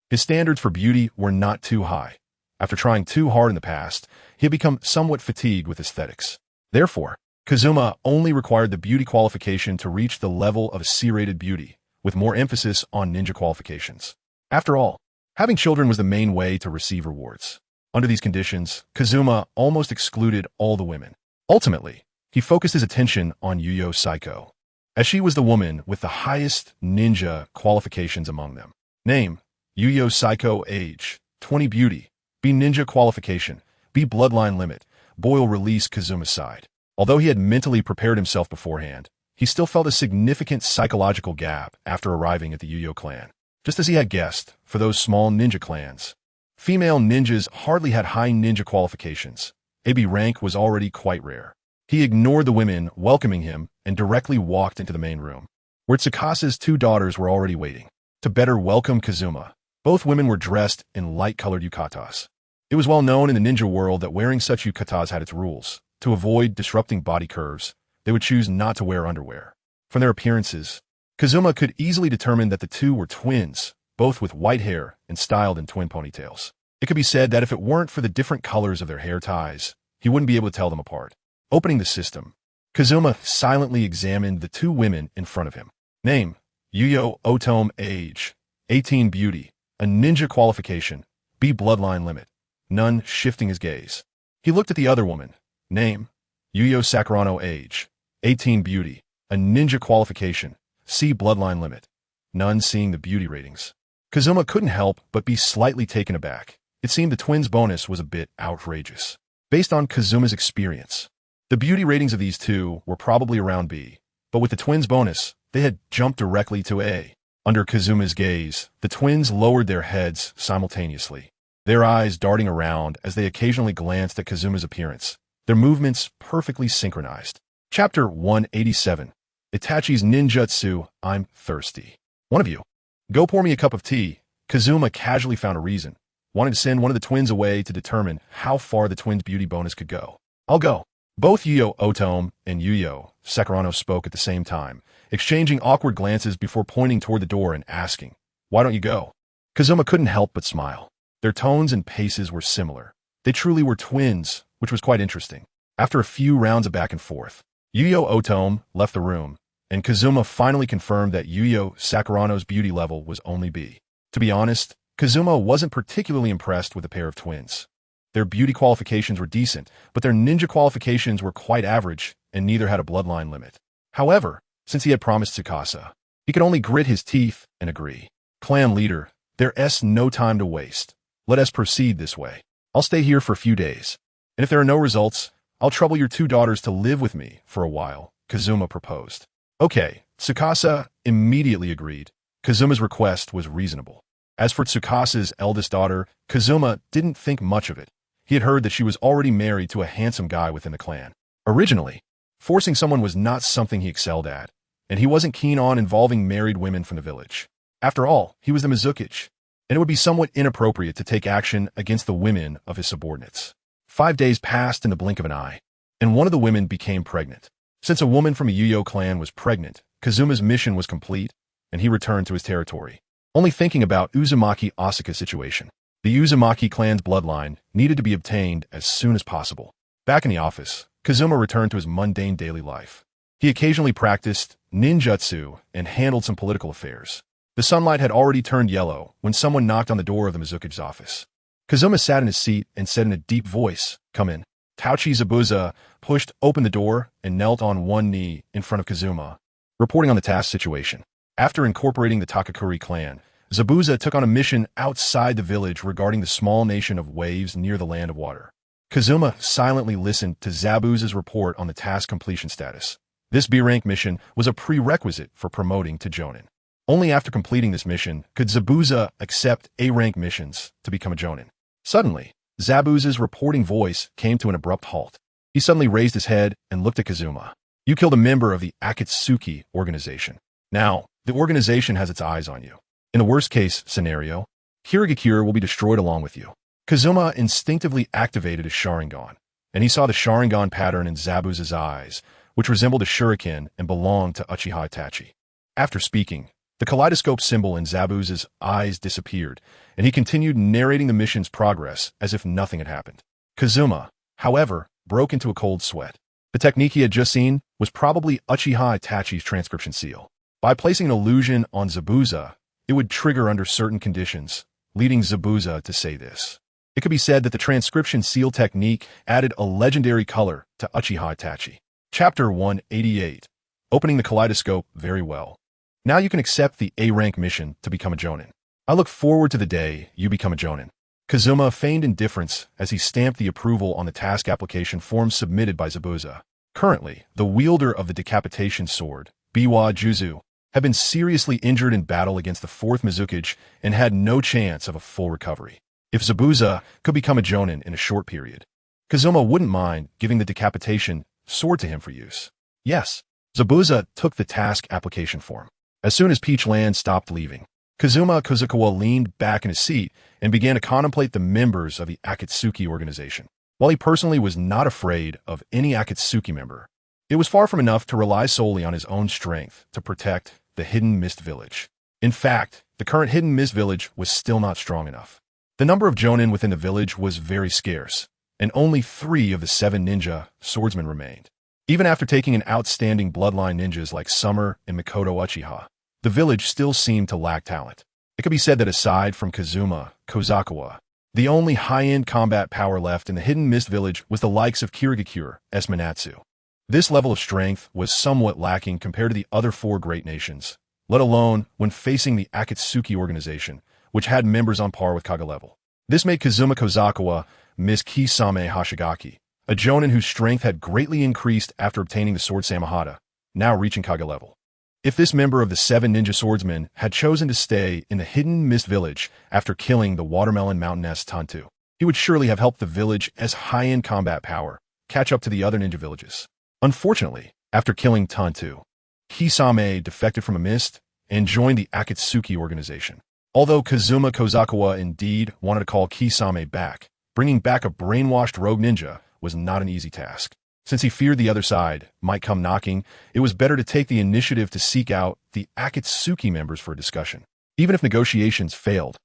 His standards for beauty were not too high. After trying too hard in the past, he had become somewhat fatigued with aesthetics. Therefore, Kazuma only required the beauty qualification to reach the level of a C-rated beauty, with more emphasis on ninja qualifications. After all, having children was the main way to receive rewards. Under these conditions, Kazuma almost excluded all the women. Ultimately, he focused his attention on Yuya Saiko, as she was the woman with the highest ninja qualifications among them. Name: Yuya Saiko. Age: 20. Beauty: B ninja qualification, B bloodline limit. Boyle released Kazuma's side. Although he had mentally prepared himself beforehand, he still felt a significant psychological gap after arriving at the Yuya clan. Just as he had guessed, for those small ninja clans, female ninjas hardly had high ninja qualifications. AB rank was already quite rare. He ignored the women welcoming him and directly walked into the main room, where Tsukasa's 2 daughters were already waiting. To better welcome Kazuma, both women were dressed in light-colored yukatas. It was well known in the ninja world that wearing such yukatas had its rules. To avoid disrupting body curves, they would choose not to wear underwear. From their appearances, Kazuma could easily determine that the 2 were twins, both with white hair and styled in twin ponytails. It could be said that if it weren't for the different colors of their hair ties, he wouldn't be able to tell them apart. Opening the system, Kazuma silently examined the 2 women in front of him. Name: Yuya Otome. Age: 18. Beauty: a ninja qualification, B bloodline limit. None. Shifting his gaze, he looked at the other woman. Name: Yuya Sakurano. Age: 18. Beauty: a ninja qualification, C bloodline limit. None. Seeing the beauty ratings, Kazuma couldn't help but be slightly taken aback. It seemed the twins' bonus was a bit outrageous. Based on Kazuma's experience, the beauty ratings of these 2 were probably around B. but with the twins' bonus, they had jumped directly to A. Under Kazuma's gaze, the twins lowered their heads simultaneously, their eyes darting around as they occasionally glanced at Kazuma's appearance, their movements perfectly synchronized. Chapter 187. Itachi's Ninjutsu. I'm thirsty. One of you. Go pour me a cup of tea. Kazuma casually found a reason, wanting to send one of the twins away to determine how far the twins' beauty bonus could go. I'll go. Both Yuyo Otome and Yuyo Sakurano spoke at the same time, exchanging awkward glances before pointing toward the door and asking, "Why don't you go?" Kazuma couldn't help but smile. Their tones and paces were similar. They truly were twins, which was quite interesting. After a few rounds of back and forth, Yuyo Otome left the room, and Kazuma finally confirmed that Yuyo Sakurano's beauty level was only B. To be honest, Kazuma wasn't particularly impressed with the pair of twins. Their beauty qualifications were decent, but their ninja qualifications were quite average, and neither had a bloodline limit. However, since he had promised Tsukasa, he could only grit his teeth and agree. Clan leader, there's no time to waste. Let us proceed this way. I'll stay here for a few days, and if there are no results, I'll trouble your two daughters to live with me for a while, Kazuma proposed. Okay, Tsukasa immediately agreed. Kazuma's request was reasonable. As for Tsukasa's eldest daughter, Kazuma didn't think much of it. He had heard that she was already married to a handsome guy within the clan. Originally, forcing someone was not something he excelled at, and he wasn't keen on involving married women from the village. After all, he was the Mizukage, and it would be somewhat inappropriate to take action against the women of his subordinates. 5 days passed in the blink of an eye, and one of the women became pregnant. Since a woman from a Yuyo clan was pregnant, Kazuma's mission was complete, and he returned to his territory, only thinking about Uzumaki Asuka's situation. The Uzumaki clan's bloodline needed to be obtained as soon as possible. Back in the office, Kazuma returned to his mundane daily life. He occasionally practiced ninjutsu and handled some political affairs. The sunlight had already turned yellow when someone knocked on the door of the Mizukage's office. Kazuma sat in his seat and said in a deep voice, "Come in." Tauchi Zabuza pushed open the door and knelt on one knee in front of Kazuma, reporting on the task situation. After incorporating the Takakuri clan, Zabuza took on a mission outside the village regarding the small nation of waves near the land of water. Kazuma silently listened to Zabuza's report on the task completion status. This B-rank mission was a prerequisite for promoting to Jonin. Only after completing this mission could Zabuza accept A-rank missions to become a Jonin. Suddenly, Zabuza's reporting voice came to an abrupt halt. He suddenly raised his head and looked at Kazuma. "You killed a member of the Akatsuki organization. Now, the organization has its eyes on you. In the worst-case scenario, Kirigakure will be destroyed along with you." Kazuma instinctively activated his Sharingan, and he saw the Sharingan pattern in Zabuza's eyes, which resembled a shuriken and belonged to Uchiha Itachi. After speaking, the kaleidoscope symbol in Zabuza's eyes disappeared, and he continued narrating the mission's progress as if nothing had happened. Kazuma, however, broke into a cold sweat. The technique he had just seen was probably Uchiha Itachi's transcription seal. By placing an illusion on Zabuza, it would trigger under certain conditions, leading Zabuza to say this. It could be said that the transcription seal technique added a legendary color to Uchiha Itachi. Chapter 188. Opening the kaleidoscope very well. Now you can accept the A-rank mission to become a Jonin. I look forward to the day you become a Jonin. Kazuma feigned indifference as he stamped the approval on the task application form submitted by Zabuza. Currently, the wielder of the decapitation sword, Biwa Juzu, had been seriously injured in battle against the 4th Mizukage and had no chance of a full recovery. If Zabuza could become a Jonin in a short period, Kazuma wouldn't mind giving the decapitation sword to him for use. Yes, Zabuza took the task application form. As soon as Peach Land stopped leaving, Kazuma Kozukawa leaned back in his seat and began to contemplate the members of the Akatsuki organization. While he personally was not afraid of any Akatsuki member, it was far from enough to rely solely on his own strength to protect the Hidden Mist Village. In fact, the current Hidden Mist Village was still not strong enough. The number of Jonin within the village was very scarce, and only 3 of the 7 ninja swordsmen remained. Even after taking in outstanding bloodline ninjas like Summer and Mikoto Uchiha, the village still seemed to lack talent. It could be said that aside from Kazuma Kozakiwa, the only high-end combat power left in the Hidden Mist Village was the likes of Kirigakure Esminatsu. This level of strength was somewhat lacking compared to the other 4 great nations, let alone when facing the Akatsuki organization, which had members on par with Kaga level. This made Kazuma Kozakiwa miss Kisame Hashigaki, a Jonin whose strength had greatly increased after obtaining the sword Samahata, now reaching Kage level. If this member of the 7 ninja swordsmen had chosen to stay in the hidden mist village after killing the watermelon mountain-ness Tantu, he would surely have helped the village as high-end combat power catch up to the other ninja villages. Unfortunately, after killing Tantu, Kisame defected from a mist and joined the Akatsuki organization. Although Kazuma Kozakawa indeed wanted to call Kisame back, bringing back a brainwashed rogue ninja was not an easy task. Since he feared the other side might come knocking, it was better to take the initiative to seek out the Akatsuki members for a discussion. Even if negotiations failed,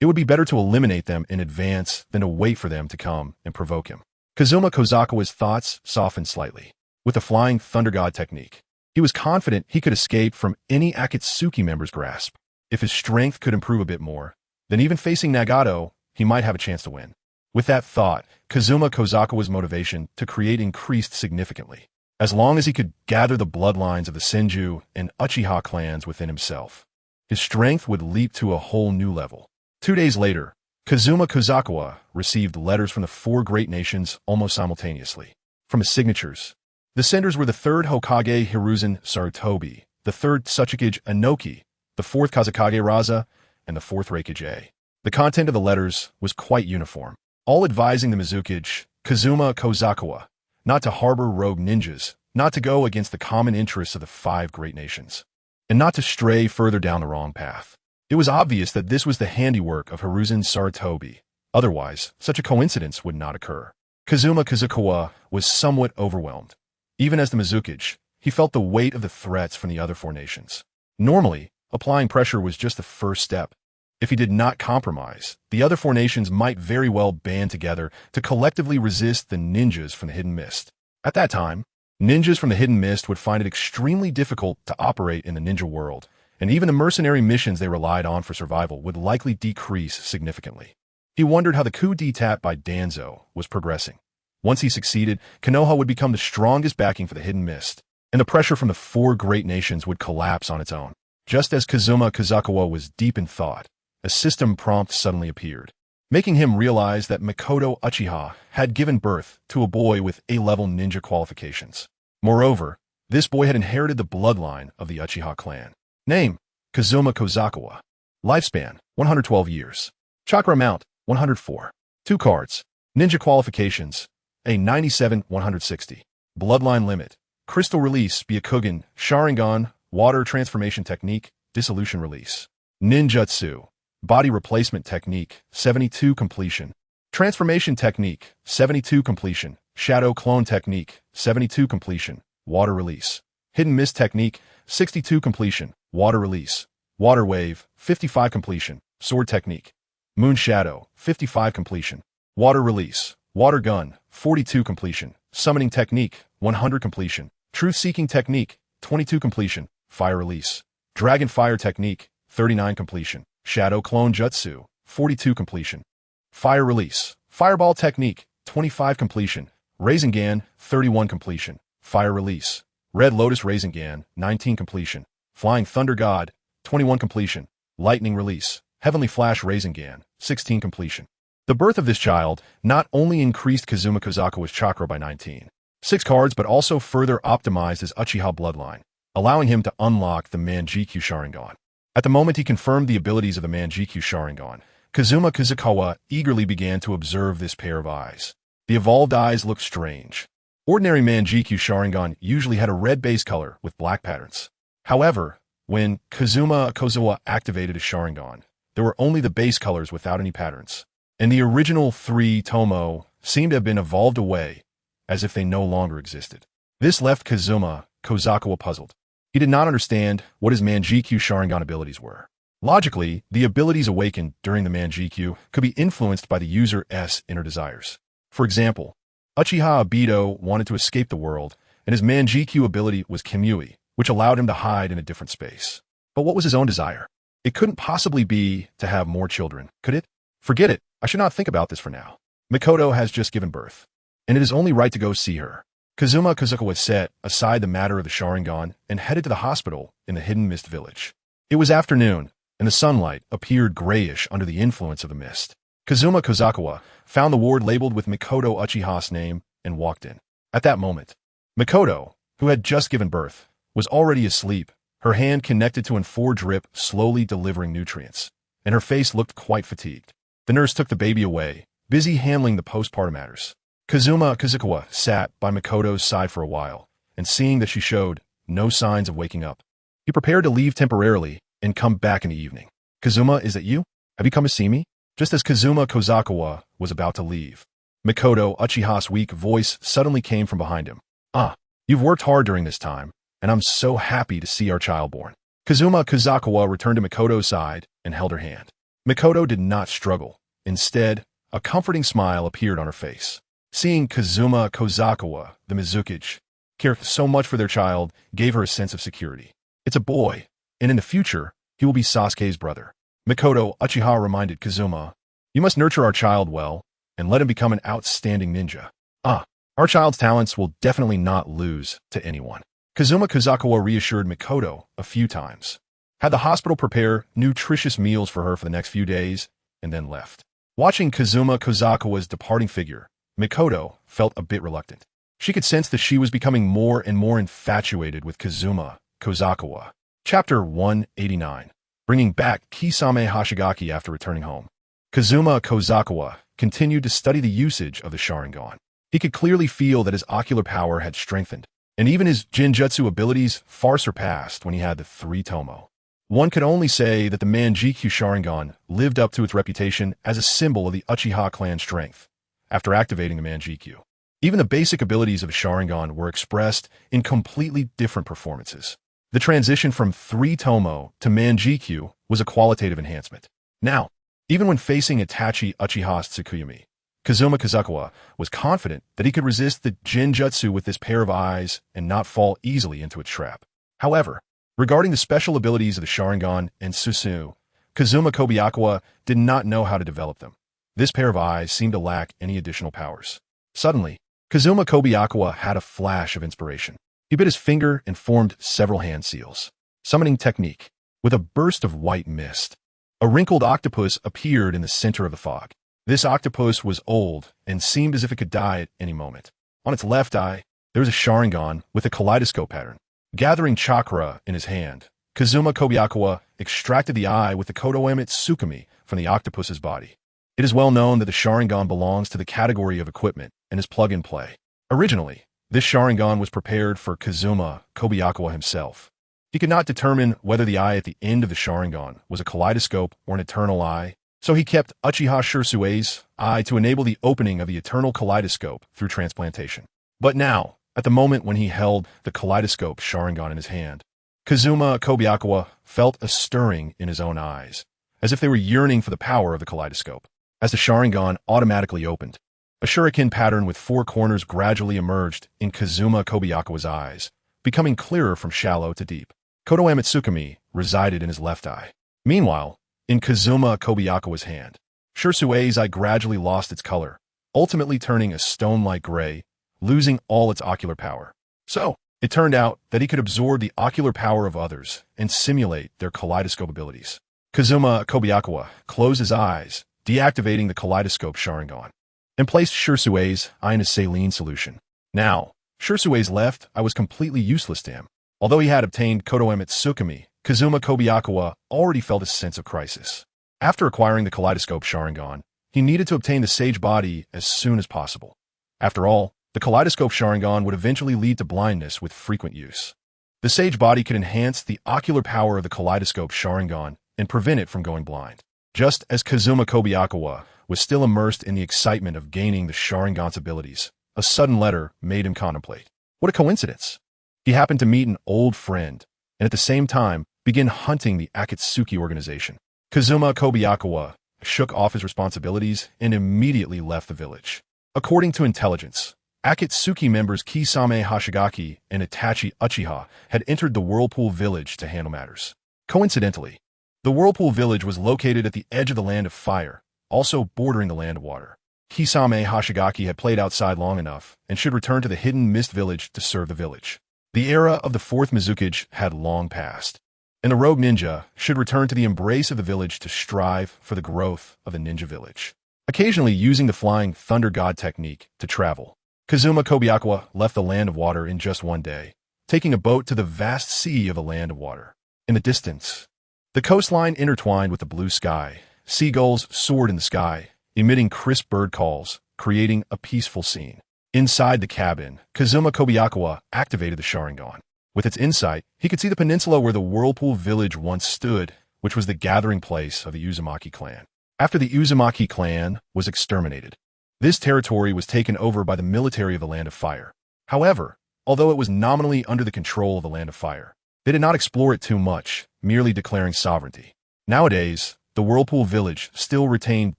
it would be better to eliminate them in advance than to wait for them to come and provoke him. Kazuma Kozakawa's thoughts softened slightly. With the Flying Thunder God technique, he was confident he could escape from any Akatsuki member's grasp. If his strength could improve a bit more, then even facing Nagato, he might have a chance to win. With that thought, Kazuma Kozakawa's motivation to create increased significantly. As long as he could gather the bloodlines of the Senju and Uchiha clans within himself, his strength would leap to a whole new level. 2 days later, Kazuma Kozakawa received letters from the 4 great nations almost simultaneously. From his signatures, the senders were the 3rd Hokage Hiruzen Sarutobi, the 3rd Tsuchikage Inoki, the 4th Kazakage Raza, and the 4th Reikage. The content of the letters was quite uniform, all advising the Mizukage, Kazuma Kozakawa, not to harbor rogue ninjas, not to go against the common interests of the 5 great nations, and not to stray further down the wrong path. It was obvious that this was the handiwork of Hiruzen Sarutobi. Otherwise, such a coincidence would not occur. Kazuma Kozakawa was somewhat overwhelmed. Even as the Mizukage, he felt the weight of the threats from the other 4 nations. Normally, applying pressure was just the first step. If he did not compromise, the other 4 nations might very well band together to collectively resist the ninjas from the Hidden Mist. At that time, ninjas from the Hidden Mist would find it extremely difficult to operate in the ninja world, and even the mercenary missions they relied on for survival would likely decrease significantly. He wondered how the coup d'etat by Danzo was progressing. Once he succeeded, Konoha would become the strongest backing for the Hidden Mist, and the pressure from the 4 great nations would collapse on its own. Just as Kazuma Kozakawa was deep in thought, a system prompt suddenly appeared, making him realize that Mikoto Uchiha had given birth to a boy with A-level ninja qualifications. Moreover, this boy had inherited the bloodline of the Uchiha clan. Name: Kazuma Kozakawa. Lifespan: 112 years. Chakra amount: 104. 2 cards. Ninja qualifications: A 97-160. Bloodline limit: Crystal Release, Byakugan, Sharingan, Water Transformation Technique, Dissolution Release. Ninjutsu: Body Replacement Technique, 72 completion. Transformation Technique, 72 completion. Shadow Clone Technique, 72 completion. Water Release. Hidden Mist Technique, 62 completion. Water Release. Water Wave, 55 completion. Sword Technique. Moon Shadow, 55 completion. Water Release. Water Gun, 42 completion. Summoning Technique, 100 completion. Truth-Seeking Technique, 22 completion. Fire Release. Dragon Fire Technique, 39 completion. Shadow Clone Jutsu, 42 completion. Fire Release. Fireball Technique, 25 completion. Rasengan, 31 completion. Fire Release. Red Lotus Rasengan, 19 completion. Flying Thunder God, 21 completion. Lightning Release. Heavenly Flash Rasengan, 16 completion. The birth of this child not only increased Kazuma Kozakawa's chakra by 19, 6 cards, but also further optimized his Uchiha bloodline, allowing him to unlock the Manjikyu Sharingan. At the moment he confirmed the abilities of the Manjikyu Sharingan, Kazuma Kozakawa eagerly began to observe this pair of eyes. The evolved eyes looked strange. Ordinary Manjikyu Sharingan usually had a red base color with black patterns. However, when Kazuma Kozakawa activated his Sharingan, there were only the base colors without any patterns, and the original 3 Tomo seemed to have been evolved away, as if they no longer existed. This left Kazuma Kozakawa puzzled. He did not understand what his Manjikyu Sharingan abilities were. Logically, the abilities awakened during the Manjikyu could be influenced by the user's inner desires. For example, Uchiha Obito wanted to escape the world, and his Manjikyu ability was Kimui, which allowed him to hide in a different space. But what was his own desire? It couldn't possibly be to have more children, could it? Forget it. I should not think about this for now. Mikoto has just given birth, and it is only right to go see her. Kazuma Kozakawa set aside the matter of the Sharingan and headed to the hospital in the Hidden Mist Village. It was afternoon, and the sunlight appeared grayish under the influence of the mist. Kazuma Kozakawa found the ward labeled with Mikoto Uchiha's name and walked in. At that moment, Mikoto, who had just given birth, was already asleep, her hand connected to an four drip, slowly delivering nutrients, and her face looked quite fatigued. The nurse took the baby away, busy handling the postpartum matters. Kazumafaces sat by Mikoto's side for a while, and seeing that she showed no signs of waking up, he prepared to leave temporarily and come back in the evening. Kazuma, is that you? Have you come to see me? Just as Kazumafaces was about to leave, Mikoto Uchiha's weak voice suddenly came from behind him. Ah, you've worked hard during this time, and I'm so happy to see our child born. Kazumafaces returned to Mikoto's side and held her hand. Mikoto did not struggle. Instead, a comforting smile appeared on her face. Seeing Kazumafaces, the Mizukage, care so much for their child gave her a sense of security. It's a boy, and in the future, he will be Sasuke's brother. Mikoto Uchiha reminded Kazuma, you must nurture our child well, and let him become an outstanding ninja. Ah, our child's talents will definitely not lose to anyone. Kazumafaces reassured Mikoto a few times, had the hospital prepare nutritious meals for her for the next few days, and then left. Watching Kazumafaces' departing figure, Mikoto felt a bit reluctant. She could sense that she was becoming more and more infatuated with Kazumafaces. Chapter 189. Bringing back Kisame Hashigaki after returning home. Kazumafaces continued to study the usage of the Sharingan. He could clearly feel that his ocular power had strengthened, and even his Genjutsu abilities far surpassed when he had the three Tomo. One could only say that the Manjikyu Sharingan lived up to its reputation as a symbol of the Uchiha clan strength. After activating the Manjikyu, even the basic abilities of a Sharingan were expressed in completely different performances. The transition from 3 Tomo to Manjikyu was a qualitative enhancement. Now, even when facing Itachi Uchiha's Tsukuyomi, Kazumafaces was confident that he could resist the Genjutsu with this pair of eyes and not fall easily into its trap. However, regarding the special abilities of the Sharingan and Susu, Kobayakawa did not know how to develop them. This pair of eyes seemed to lack any additional powers. Suddenly, Kobayakawa had a flash of inspiration. He bit his finger and formed several hand seals. Summoning technique. With a burst of white mist, a wrinkled octopus appeared in the center of the fog. This octopus was old and seemed as if it could die at any moment. On its left eye, there was a Sharingan with a kaleidoscope pattern. Gathering chakra in his hand, Kobayakawa extracted the eye with the Kodoeme Tsukumi from the octopus's body. It is well known that the Sharingan belongs to the category of equipment and is plug-and-play. Originally, this Sharingan was prepared for Kobayakawa himself. He could not determine whether the eye at the end of the Sharingan was a kaleidoscope or an eternal eye, so he kept Uchiha Shirsue's eye to enable the opening of the eternal kaleidoscope through transplantation. But now, at the moment when he held the kaleidoscope Sharingan in his hand, Kobayakawa felt a stirring in his own eyes, as if they were yearning for the power of the kaleidoscope. As the Sharingan automatically opened, a shuriken pattern with 4 corners gradually emerged in Kobayakawa's eyes, becoming clearer from shallow to deep. Kodoeme Tsukumi resided in his left eye. Meanwhile, in Kobayakawa's hand, Shirsue's eye gradually lost its color, ultimately turning a stone-like gray, losing all its ocular power. So, it turned out that he could absorb the ocular power of others and simulate their kaleidoscope abilities. Kobayakawa closed his eyes, deactivating the kaleidoscope Sharingan, and placed Shirsue's eye in a saline solution. Now, Shirsue's left eye was completely useless to him. Although he had obtained Kodoeme Tsukumi, Kobayakawa already felt a sense of crisis. After acquiring the kaleidoscope Sharingan, he needed to obtain the Sage Body as soon as possible. After all, the kaleidoscope Sharingan would eventually lead to blindness with frequent use. The Sage Body could enhance the ocular power of the kaleidoscope Sharingan and prevent it from going blind. Just as Kobayakawa was still immersed in the excitement of gaining the Sharingan's abilities, a sudden letter made him contemplate. What a coincidence! He happened to meet an old friend, and at the same time begin hunting the Akatsuki organization. Kobayakawa shook off his responsibilities and immediately left the village. According to intelligence, Akatsuki members Kisame Hashigaki and Itachi Uchiha had entered the Whirlpool Village to handle matters. Coincidentally, the Whirlpool Village was located at the edge of the Land of Fire, also bordering the Land of Water. Kisame Hashigaki had played outside long enough and should return to the Hidden Mist Village to serve the village. The era of the 4th Mizukage had long passed, and the rogue ninja should return to the embrace of the village to strive for the growth of the ninja village. Occasionally using the Flying Thunder God technique to travel, Kobayakawa left the Land of Water in just one day, taking a boat to the vast sea of a land of water. In the distance, the coastline intertwined with the blue sky. Seagulls soared in the sky, emitting crisp bird calls, creating a peaceful scene. Inside the cabin, Kobayakawa activated the Sharingan. With its insight, he could see the peninsula where the Whirlpool Village once stood, which was the gathering place of the Uzumaki clan. After the Uzumaki clan was exterminated, this territory was taken over by the military of the Land of Fire. However, although it was nominally under the control of the Land of Fire, they did not explore it too much, merely declaring sovereignty. Nowadays, the Whirlpool Village still retained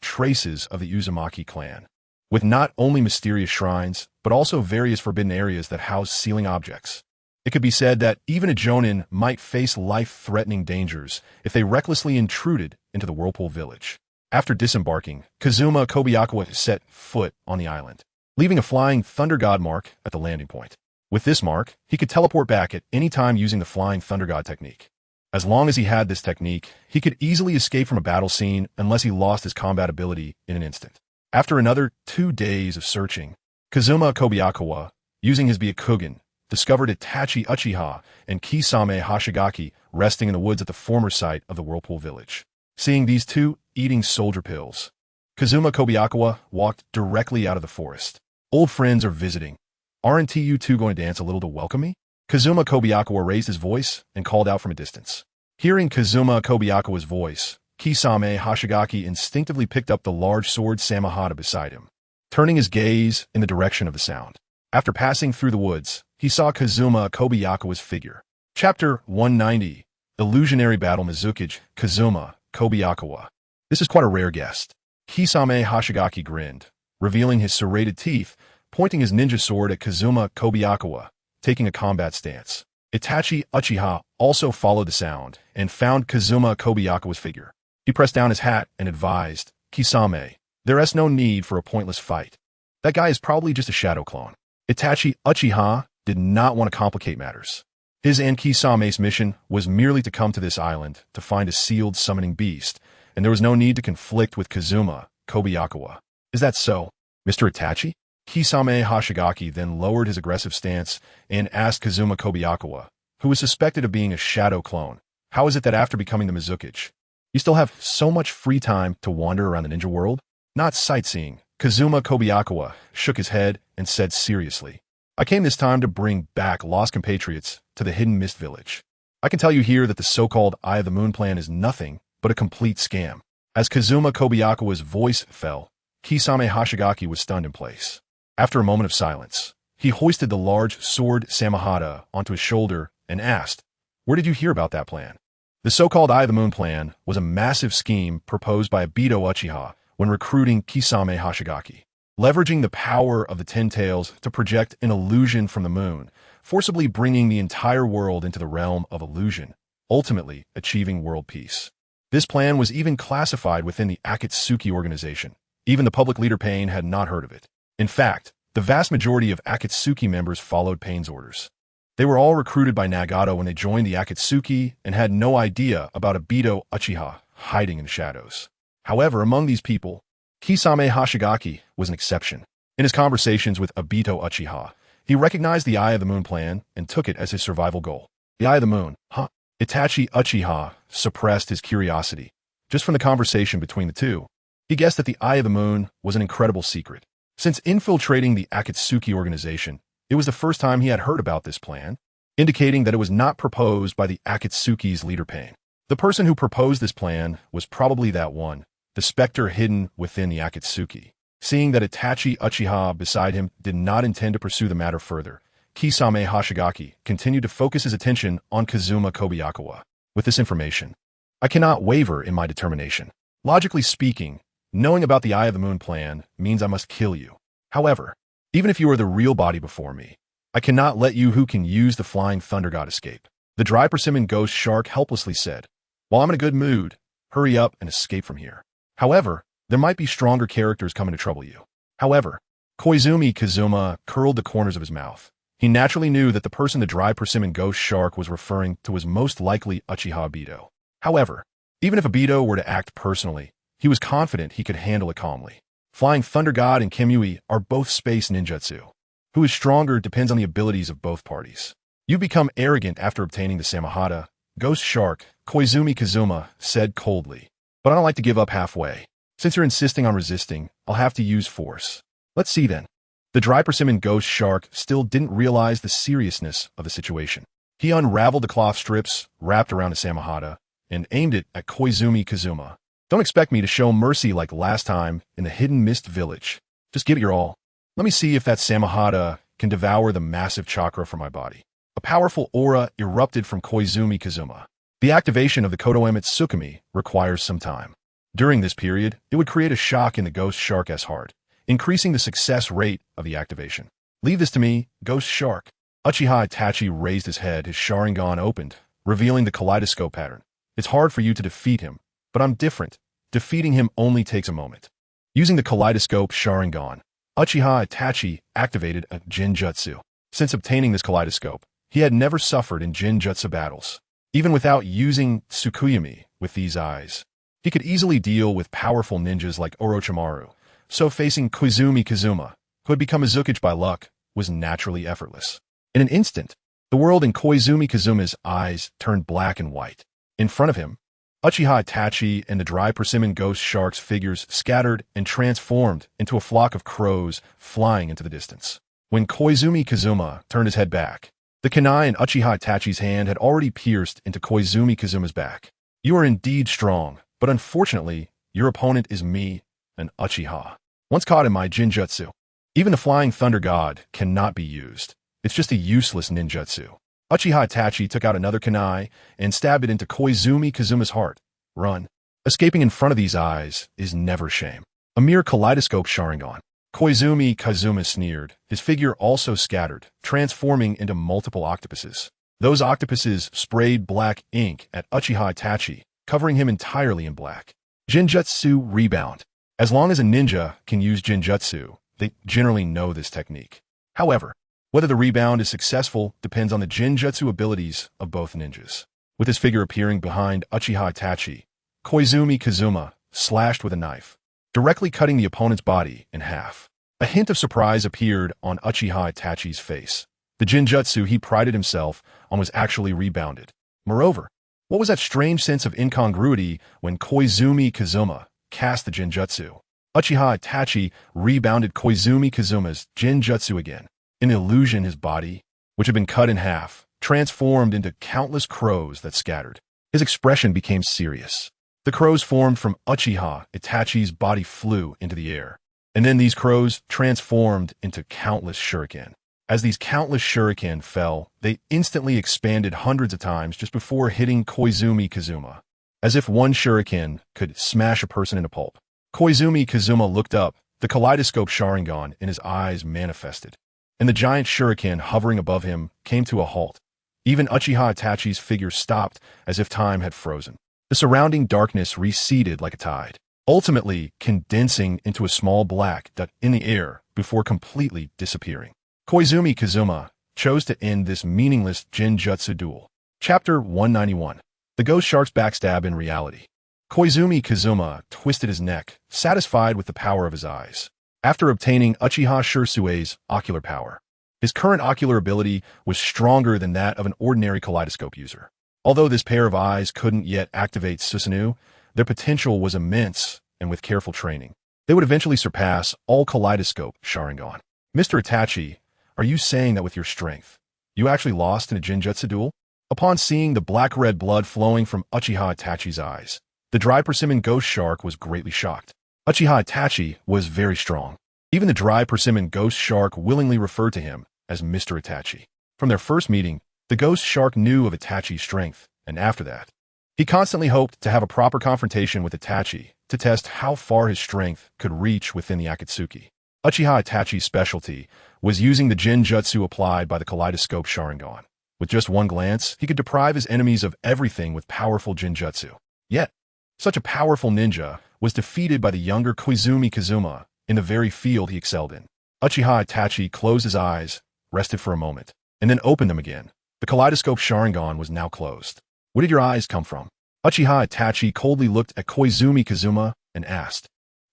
traces of the Uzumaki clan, with not only mysterious shrines, but also various forbidden areas that house sealing objects. It could be said that even a Jonin might face life-threatening dangers if they recklessly intruded into the Whirlpool Village. After disembarking, Kobayakawa set foot on the island, leaving a flying Thunder God mark at the landing point. With this mark, he could teleport back at any time using the Flying Thunder God technique. As long as he had this technique, he could easily escape from a battle scene unless he lost his combat ability in an instant. After another 2 days of searching, Kobayakawa, using his Byakugan, discovered Itachi Uchiha and Kisame Hashigaki resting in the woods at the former site of the Whirlpool Village. Seeing these two eating soldier pills, Kobayakawa walked directly out of the forest. Old friends are visiting. Aren't you two going to dance a little to welcome me? Kobayakawa raised his voice and called out from a distance. Hearing Kobayakawa's voice, Kisame Hashigaki instinctively picked up the large sword Samahata beside him, turning his gaze in the direction of the sound. After passing through the woods, he saw Kobayakawa's figure. Chapter 190, Illusionary Battle Mizukage, Kobayakawa. This is quite a rare guest. Kisame Hashigaki grinned, revealing his serrated teeth, pointing his ninja sword at Kobayakawa, taking a combat stance. Itachi Uchiha also followed the sound and found Kobayakawa's figure. He pressed down his hat and advised, Kisame, there is no need for a pointless fight. That guy is probably just a shadow clone. Itachi Uchiha did not want to complicate matters. His and Kisame's mission was merely to come to this island to find a sealed summoning beast, and there was no need to conflict with Kobayakawa. Is that so, Mr. Itachi? Kisame Hashigaki then lowered his aggressive stance and asked Kobayakawa, who was suspected of being a shadow clone, how is it that after becoming the Mizukage, you still have so much free time to wander around the ninja world? Not sightseeing. Kobayakawa shook his head and said seriously, I came this time to bring back lost compatriots to the Hidden Mist Village. I can tell you here that the so-called Eye of the Moon plan is nothing but a complete scam. As Kobayakawa's voice fell, Kisame Hashigaki was stunned in place. After a moment of silence, he hoisted the large sword Samahata onto his shoulder and asked, where did you hear about that plan? The so-called Eye of the Moon plan was a massive scheme proposed by Obito Uchiha when recruiting Kisame Hashigaki, leveraging the power of the Ten Tails to project an illusion from the moon, forcibly bringing the entire world into the realm of illusion, ultimately achieving world peace. This plan was even classified within the Akatsuki organization. Even the public leader Pain had not heard of it. In fact, the vast majority of Akatsuki members followed Pain's orders. They were all recruited by Nagato when they joined the Akatsuki and had no idea about Obito Uchiha hiding in the shadows. However, among these people, Kisame Hashigaki was an exception. In his conversations with Obito Uchiha, he recognized the Eye of the Moon plan and took it as his survival goal. The Eye of the Moon, huh? Itachi Uchiha suppressed his curiosity. Just from the conversation between the two, he guessed that the Eye of the Moon was an incredible secret. Since infiltrating the Akatsuki organization, it was the first time he had heard about this plan, indicating that it was not proposed by the Akatsuki's leader Pain. The person who proposed this plan was probably that one, the specter hidden within the Akatsuki. Seeing that Itachi Uchiha beside him did not intend to pursue the matter further, Kisame Hashigaki continued to focus his attention on Kobayakawa. With this information, I cannot waver in my determination. Logically speaking, knowing about the Eye of the Moon plan means I must kill you. However, even if you are the real body before me, I cannot let you who can use the Flying Thunder God escape. The dry persimmon ghost shark helplessly said, while I'm in a good mood, hurry up and escape from here. However, there might be stronger characters coming to trouble you. However, Koizumi Kazuma curled the corners of his mouth. He naturally knew that the person the dry persimmon ghost shark was referring to was most likely Uchiha Obito. However, even if Obito were to act personally, he was confident he could handle it calmly. Flying Thunder God and Kimui are both space ninjutsu. Who is stronger depends on the abilities of both parties. "You become arrogant after obtaining the Samahata," Ghost Shark Koizumi Kazuma said coldly. "But I don't like to give up halfway. Since you're insisting on resisting, I'll have to use force. Let's see then." The dry persimmon Ghost Shark still didn't realize the seriousness of the situation. He unraveled the cloth strips wrapped around the Samahata and aimed it at Koizumi Kazuma. "Don't expect me to show mercy like last time in the Hidden Mist Village. Just give it your all. Let me see if that Samahata can devour the massive chakra from my body." A powerful aura erupted from Koizumi Kazuma. The activation of the Kodoeme Tsukumi requires some time. During this period, it would create a shock in the Ghost Shark's heart, increasing the success rate of the activation. "Leave this to me, Ghost Shark." Uchiha Itachi raised his head, his Sharingan opened, revealing the kaleidoscope pattern. "It's hard for you to defeat him, but I'm different. Defeating him only takes a moment." Using the kaleidoscope Sharingan, Uchiha Itachi activated a Jinjutsu. Since obtaining this kaleidoscope, he had never suffered in Jinjutsu battles. Even without using Tsukuyomi with these eyes, he could easily deal with powerful ninjas like Orochimaru, so facing Koizumi Kazuma, who had become a Uzukage by luck, was naturally effortless. In an instant, the world in Koizumi Kazuma's eyes turned black and white. In front of him, Uchiha Itachi and the dry persimmon Ghost Shark's figures scattered and transformed into a flock of crows flying into the distance. When Koizumi Kazuma turned his head back, the kunai in Uchiha Itachi's hand had already pierced into Koizumi Kazuma's back. "You are indeed strong, but unfortunately, your opponent is me, an Uchiha. Once caught in my Jinjutsu, even the Flying Thunder God cannot be used. It's just a useless ninjutsu." Uchiha Itachi took out another kunai and stabbed it into Koizumi Kazuma's heart. "Run. Escaping in front of these eyes is never shame." A mere kaleidoscope Sharingan. Koizumi Kazuma sneered, his figure also scattered, transforming into multiple octopuses. Those octopuses sprayed black ink at Uchiha Itachi, covering him entirely in black. Jinjutsu Rebound. As long as a ninja can use Jinjutsu, they generally know this technique. However, whether the rebound is successful depends on the Jinjutsu abilities of both ninjas. With his figure appearing behind Uchiha Itachi, Koizumi Kazuma slashed with a knife, directly cutting the opponent's body in half. A hint of surprise appeared on Uchiha Itachi's face. The Jinjutsu he prided himself on was actually rebounded. Moreover, what was that strange sense of incongruity when Koizumi Kazuma cast the Jinjutsu? Uchiha Itachi rebounded Koizumi Kazuma's Jinjutsu again. In the illusion, his body, which had been cut in half, transformed into countless crows that scattered. His expression became serious. The crows formed from Uchiha Itachi's body flew into the air. And then these crows transformed into countless shuriken. As these countless shuriken fell, they instantly expanded hundreds of times just before hitting Koizumi Kazuma. As if one shuriken could smash a person into pulp. Koizumi Kazuma looked up, the kaleidoscope Sharingan in his eyes manifested. And the giant shuriken hovering above him came to a halt. Even Uchiha Itachi's figure stopped as if time had frozen. The surrounding darkness receded like a tide, ultimately condensing into a small black dot in the air before completely disappearing. Koizumi Kazuma chose to end this meaningless Jinjutsu duel. Chapter 191. The Ghost Shark's Backstab in Reality. Koizumi Kazuma twisted his neck, satisfied with the power of his eyes. After obtaining Uchiha Shurisue's ocular power, his current ocular ability was stronger than that of an ordinary kaleidoscope user. Although this pair of eyes couldn't yet activate Susanoo, their potential was immense, and with careful training, they would eventually surpass all kaleidoscope Sharingan. "Mr. Itachi, are you saying that with your strength, you actually lost in a Jinjutsu duel?" Upon seeing the black-red blood flowing from Uchiha Itachi's eyes, the dry persimmon Ghost Shark was greatly shocked. Uchiha Itachi was very strong. Even the dry persimmon Ghost Shark willingly referred to him as Mr. Itachi. From their first meeting, the Ghost Shark knew of Itachi's strength, and after that, he constantly hoped to have a proper confrontation with Itachi to test how far his strength could reach within the Akatsuki. Uchiha Itachi's specialty was using the Jinjutsu applied by the kaleidoscope Sharingan. With just one glance, he could deprive his enemies of everything with powerful Jinjutsu. Yet, such a powerful ninja was defeated by the younger Koizumi Kazuma in the very field he excelled in. Uchiha Itachi closed his eyes, rested for a moment, and then opened them again. The kaleidoscope Sharingan was now closed. "Where did your eyes come from?" Uchiha Itachi coldly looked at Koizumi Kazuma and asked.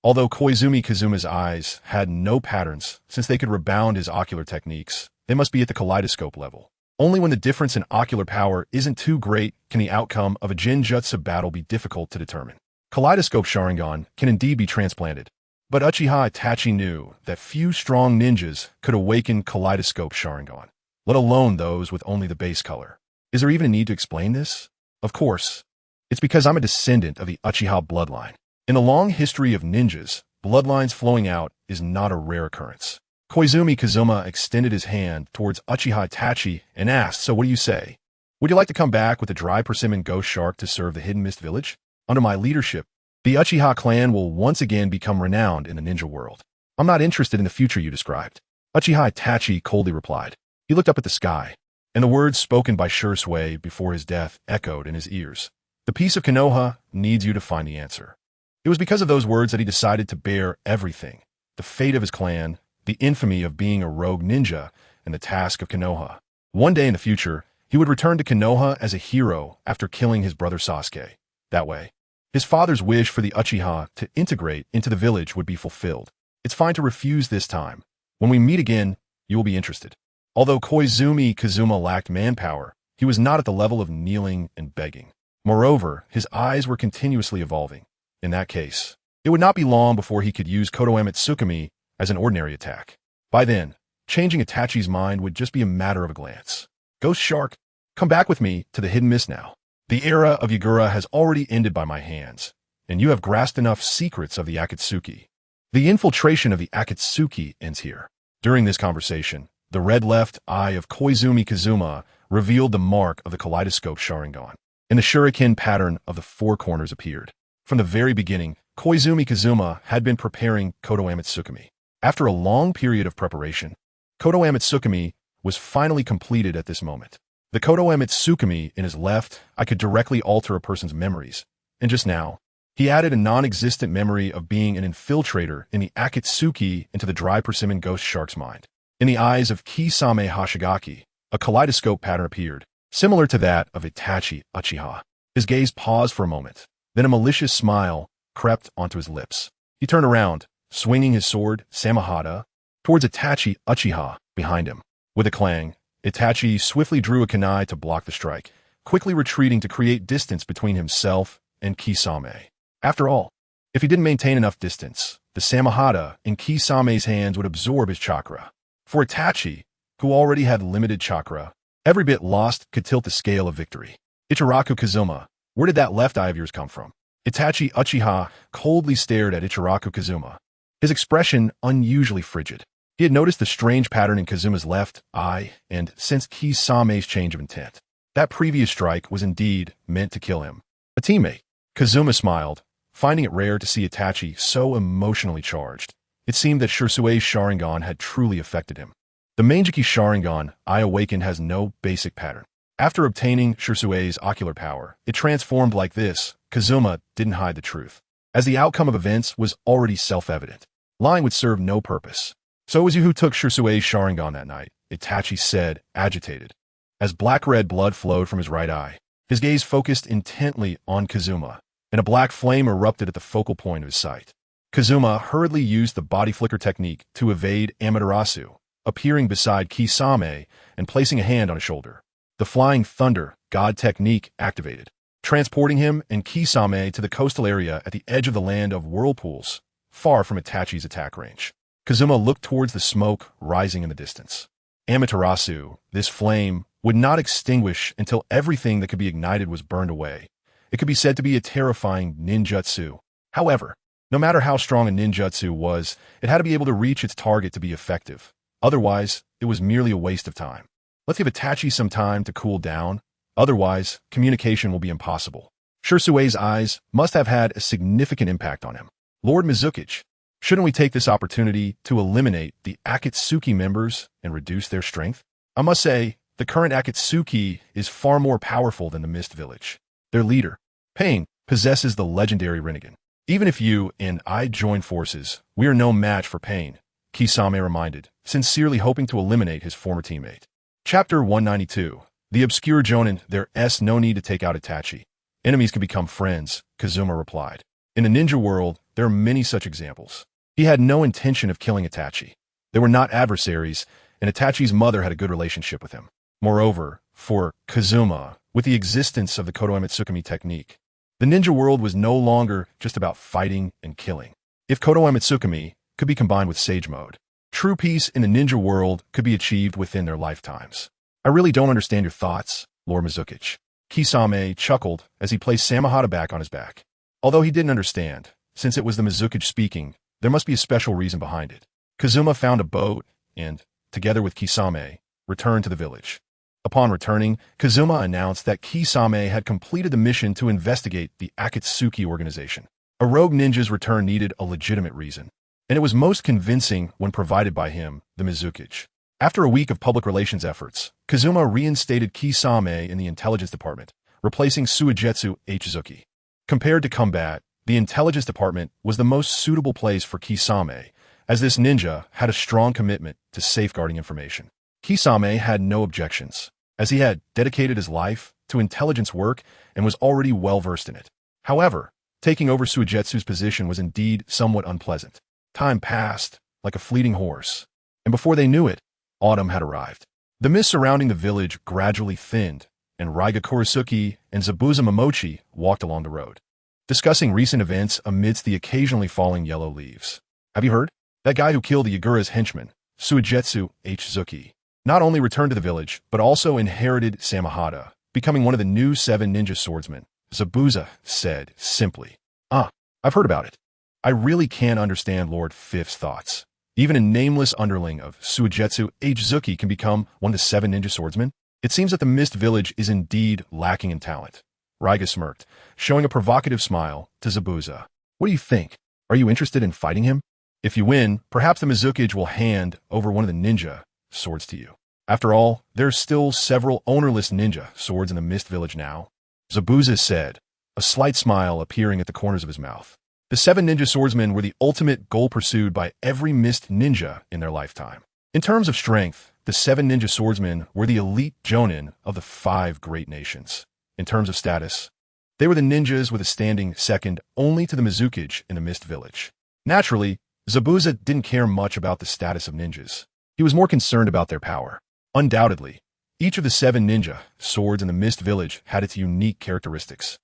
Although Koizumi Kazuma's eyes had no patterns, since they could rebound his ocular techniques, they must be at the kaleidoscope level. Only when the difference in ocular power isn't too great can the outcome of a Genjutsu battle be difficult to determine. Kaleidoscope Sharingan can indeed be transplanted, but Uchiha Itachi knew that few strong ninjas could awaken Kaleidoscope Sharingan, let alone those with only the base color. Is there even a need to explain this? Of course. It's because I'm a descendant of the Uchiha bloodline. In the long history of ninjas, bloodlines flowing out is not a rare occurrence. Koizumi Kazuma extended his hand towards Uchiha Itachi and asked, "So what do you say? Would you like to come back with the dry persimmon ghost shark to serve the Hidden Mist Village? Under my leadership, the Uchiha clan will once again become renowned in the ninja world. I'm not interested in the future you described." Uchiha Itachi coldly replied. He looked up at the sky, and the words spoken by Shursui before his death echoed in his ears. "The peace of Konoha needs you to find the answer." It was because of those words that he decided to bear everything: the fate of his clan, the infamy of being a rogue ninja, and the task of Konoha. One day in the future, he would return to Konoha as a hero after killing his brother Sasuke. That way, his father's wish for the Uchiha to integrate into the village would be fulfilled. It's fine to refuse this time. When we meet again, you will be interested. Although Koizumi Kazuma lacked manpower, he was not at the level of kneeling and begging. Moreover, his eyes were continuously evolving. In that case, it would not be long before he could use Kodoamatsukami as an ordinary attack. By then, changing Itachi's mind would just be a matter of a glance. "Ghost Shark, come back with me to the Hidden Mist now. The era of Yagura has already ended by my hands, and you have grasped enough secrets of the Akatsuki. The infiltration of the Akatsuki ends here." During this conversation, the red left eye of Koizumi Kazuma revealed the mark of the Kaleidoscope Sharingan, and the shuriken pattern of the four corners appeared. From the very beginning, Koizumi Kazuma had been preparing Kodoamatsukami. After a long period of preparation, Kodoamatsukami was finally completed at this moment. The Kodoamatsukami in his left eye could directly alter a person's memories, and just now, he added a non-existent memory of being an infiltrator in the Akatsuki into the dry persimmon ghost shark's mind. In the eyes of Kisame Hashigaki, a kaleidoscope pattern appeared, similar to that of Itachi Uchiha. His gaze paused for a moment, then a malicious smile crept onto his lips. He turned around, swinging his sword, Samahata, towards Itachi Uchiha behind him. With a clang, Itachi swiftly drew a kunai to block the strike, quickly retreating to create distance between himself and Kisame. After all, if he didn't maintain enough distance, the Samahata in Kisame's hands would absorb his chakra. For Itachi, who already had limited chakra, every bit lost could tilt the scale of victory. "Ichiraku Kazuma, where did that left eye of yours come from?" Itachi Uchiha coldly stared at Ichiraku Kazuma, his expression unusually frigid. He had noticed the strange pattern in Kazuma's left eye and sensed Kisame's change of intent. That previous strike was indeed meant to kill him. A teammate. Kazuma smiled, finding it rare to see Itachi so emotionally charged. It seemed that Shursui's Sharingan had truly affected him. The Manjiki Sharingan I awakened has no basic pattern. After obtaining Shursui's ocular power, it transformed like this. Kazuma didn't hide the truth, as the outcome of events was already self-evident. Lying would serve no purpose. "So it was you who took Shursui's Sharingan that night," Itachi said, agitated. As black-red blood flowed from his right eye, his gaze focused intently on Kazuma, and a black flame erupted at the focal point of his sight. Kazuma hurriedly used the body flicker technique to evade Amaterasu, appearing beside Kisame and placing a hand on his shoulder. The Flying Thunder God technique activated, transporting him and Kisame to the coastal area at the edge of the land of whirlpools, far from Itachi's attack range. Kazuma looked towards the smoke rising in the distance. Amaterasu, this flame, would not extinguish until everything that could be ignited was burned away. It could be said to be a terrifying ninjutsu. However, no matter how strong a ninjutsu was, it had to be able to reach its target to be effective. Otherwise, it was merely a waste of time. Let's give Itachi some time to cool down. Otherwise, communication will be impossible. Shursui's eyes must have had a significant impact on him. "Lord Mizukichi, shouldn't we take this opportunity to eliminate the Akatsuki members and reduce their strength? I must say, the current Akatsuki is far more powerful than the Mist Village. Their leader, Pain, possesses the legendary Rinnegan. Even if you and I join forces, we are no match for Pain," Kisame reminded, sincerely hoping to eliminate his former teammate. Chapter 192. The Obscure Jonin. There's no need to take out Itachi. Enemies can become friends, Kazuma replied. In the ninja world, there are many such examples. He had no intention of killing Itachi. They were not adversaries, and Itachi's mother had a good relationship with him. Moreover, for Kazuma, with the existence of the Kobayakawa technique, the ninja world was no longer just about fighting and killing. If Kobayakawa could be combined with Sage Mode, true peace in the ninja world could be achieved within their lifetimes. I really don't understand your thoughts, Lord Mizuki. Kisame chuckled as he placed Samahata back on his back. Although he didn't understand, since it was the Mizuki speaking, there must be a special reason behind it. Kazuma found a boat and, together with Kisame, returned to the village. Upon returning, Kazuma announced that Kisame had completed the mission to investigate the Akatsuki organization. A rogue ninja's return needed a legitimate reason, and it was most convincing when provided by him, the Mizuki. After a week of public relations efforts, Kazuma reinstated Kisame in the intelligence department, replacing Suigetsu Ichizuki. Compared to combat, the intelligence department was the most suitable place for Kisame, as this ninja had a strong commitment to safeguarding information. Kisame had no objections, as he had dedicated his life to intelligence work and was already well-versed in it. However, taking over Suigetsu's position was indeed somewhat unpleasant. Time passed, like a fleeting horse, and before they knew it, autumn had arrived. The mist surrounding the village gradually thinned, and Raiga Kurisuki and Zabuza Momochi walked along the road, discussing recent events amidst the occasionally falling yellow leaves. Have you heard? That guy who killed Yagura's henchman, Suigetsu Ichizuki, not only returned to the village, but also inherited Samahata, becoming one of the new 7 ninja swordsmen, Zabuza said simply. I've heard about it. I really can't understand Lord Fifth's thoughts. Even a nameless underling of Suigetsu Ichizuki can become one of the 7 ninja swordsmen? It seems that the Mist Village is indeed lacking in talent. Raiga smirked, showing a provocative smile to Zabuza. What do you think? Are you interested in fighting him? If you win, perhaps the Mizuki will hand over one of the ninja swords to you. After all, there's still several ownerless ninja swords in the Mist Village now. Zabuza said, a slight smile appearing at the corners of his mouth. The 7 ninja swordsmen were the ultimate goal pursued by every Mist ninja in their lifetime. In terms of strength, the 7 ninja swordsmen were the elite jonin of the 5 great nations. In terms of status, they were the ninjas with a standing second only to the Mizuki in the Mist Village. Naturally, Zabuza didn't care much about the status of ninjas. He was more concerned about their power. Undoubtedly, each of the 7 ninja swords in the Mist Village had its unique characteristics,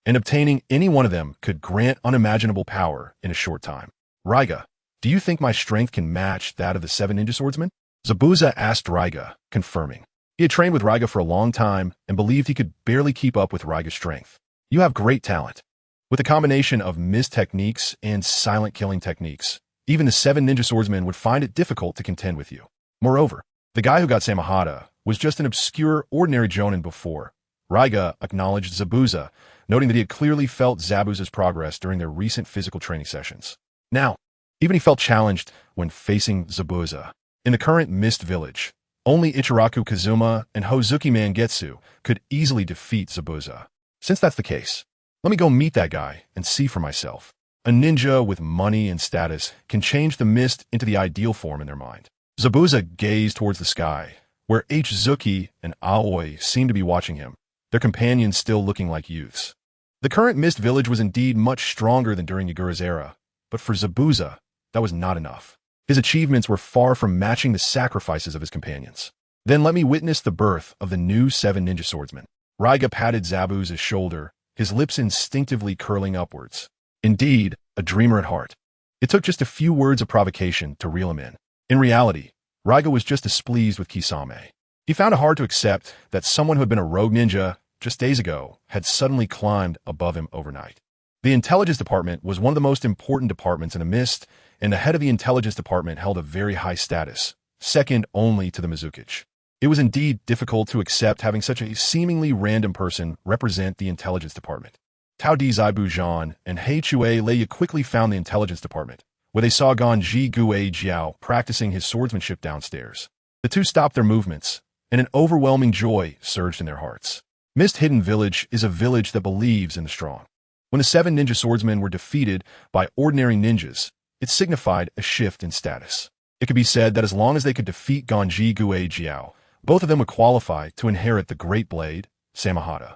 and obtaining any one of them could grant unimaginable power in a short time. Raiga, do you think my strength can match that of the 7 ninja swordsmen? Zabuza asked Raiga, confirming. He had trained with Raiga for a long time and believed he could barely keep up with Raiga's strength. You have great talent. With a combination of mist techniques and silent killing techniques, even the 7 ninja swordsmen would find it difficult to contend with you. Moreover, the guy who got Samahata was just an obscure, ordinary jonin before. Raiga acknowledged Zabuza, noting that he had clearly felt Zabuza's progress during their recent physical training sessions. Now, even he felt challenged when facing Zabuza. In the current Mist Village, only Ichiraku Kazuma and Hozuki Mangetsu could easily defeat Zabuza. Since that's the case, let me go meet that guy and see for myself. A ninja with money and status can change the mist into the ideal form in their mind. Zabuza gazed towards the sky, where Ichizuki and Aoi seemed to be watching him, their companions still looking like youths. The current Mist Village was indeed much stronger than during Yagura's era, but for Zabuza, that was not enough. His achievements were far from matching the sacrifices of his companions. Then let me witness the birth of the new 7 ninja swordsmen. Raiga patted Zabuza's shoulder, his lips instinctively curling upwards. Indeed, a dreamer at heart. It took just a few words of provocation to reel him in. In reality, Raiga was just displeased with Kisame. He found it hard to accept that someone who had been a rogue ninja just days ago had suddenly climbed above him overnight. The intelligence department was one of the most important departments in the Mist, and the head of the intelligence department held a very high status, second only to the Mizuki. It was indeed difficult to accept having such a seemingly random person represent the intelligence department. Tao Di Zaibu and Hei Chue Leia quickly found the intelligence department, where they saw Ganji Gue Jiao practicing his swordsmanship downstairs. The two stopped their movements, and an overwhelming joy surged in their hearts. Mist Hidden Village is a village that believes in the strong. When the 7 ninja swordsmen were defeated by ordinary ninjas, it signified a shift in status. It could be said that as long as they could defeat Ganji Gue Jiao, both of them would qualify to inherit the Great Blade, Samahata.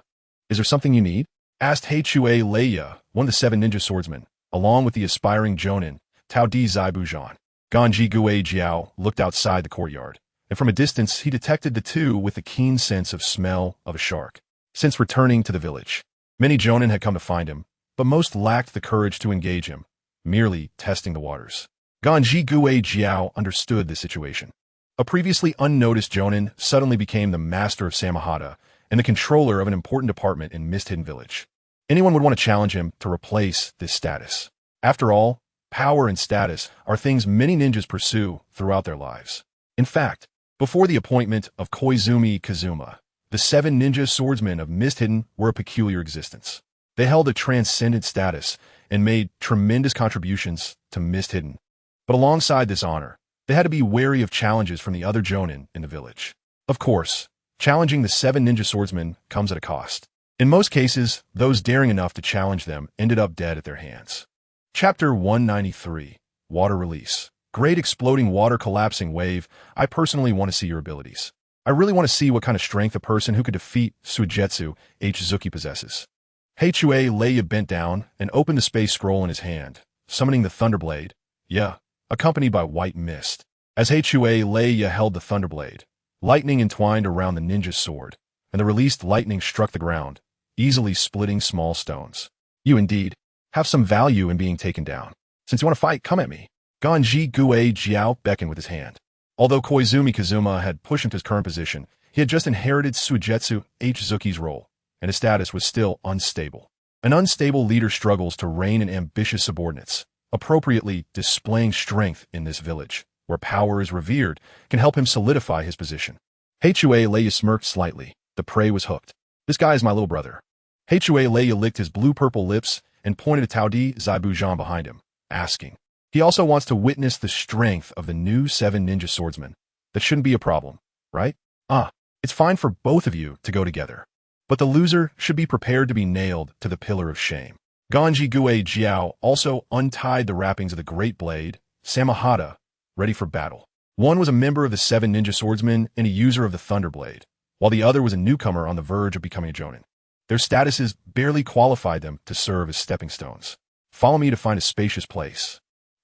Is there something you need? Asked Heichue Leia, one of the 7 ninja swordsmen, along with the aspiring jonin, Tao Di Zaibu. Ganji Gue Jiao looked outside the courtyard, and from a distance he detected the two with the keen sense of smell of a shark. Since returning to the village, many Jonin had come to find him, but most lacked the courage to engage him, merely testing the waters. Ganji Gue Jiao understood the situation. A previously unnoticed Jonin suddenly became the master of Samahata and the controller of an important department in Mist Hidden Village. Anyone would want to challenge him to replace this status. After all, power and status are things many ninjas pursue throughout their lives. In fact, before the appointment of Koizumi Kazuma, the 7 ninja swordsmen of Mist Hidden were a peculiar existence. They held a transcendent status and made tremendous contributions to Mist Hidden. But alongside this honor, they had to be wary of challenges from the other Jonin in the village. Of course, challenging the 7 ninja swordsmen comes at a cost. In most cases, those daring enough to challenge them ended up dead at their hands. Chapter 193, Water Release. Great exploding water collapsing wave, I personally want to see your abilities. I really want to see what kind of strength a person who could defeat Suigetsu H-Zuki possesses. Heichue Leia bent down and opened the space scroll in his hand, summoning the Thunderblade, accompanied by white mist. As Heichue Leia held the Thunderblade, lightning entwined around the ninja's sword, and the released lightning struck the ground, easily splitting small stones. You indeed have some value in being taken down. Since you want to fight, come at me. Ganji Gue Jiao beckoned with his hand. Although Koizumi Kazuma had pushed him to his current position, he had just inherited Suigetsu H-Zuki's role, and his status was still unstable. An unstable leader struggles to rein in ambitious subordinates. Appropriately displaying strength in this village, where power is revered, can help him solidify his position. Heichue Leia smirked slightly. The prey was hooked. This guy is my little brother. Heichue Leia licked his blue-purple lips and pointed to Taodi Zaibujan behind him, asking. He also wants to witness the strength of the new 7 ninja swordsmen. That shouldn't be a problem, right? It's fine for both of you to go together. But the loser should be prepared to be nailed to the pillar of shame. Ganji Gue Jiao also untied the wrappings of the Great Blade, Samahata, ready for battle. One was a member of the 7 ninja swordsmen and a user of the Thunderblade, while the other was a newcomer on the verge of becoming a Jonin. Their statuses barely qualified them to serve as stepping stones. Follow me to find a spacious place.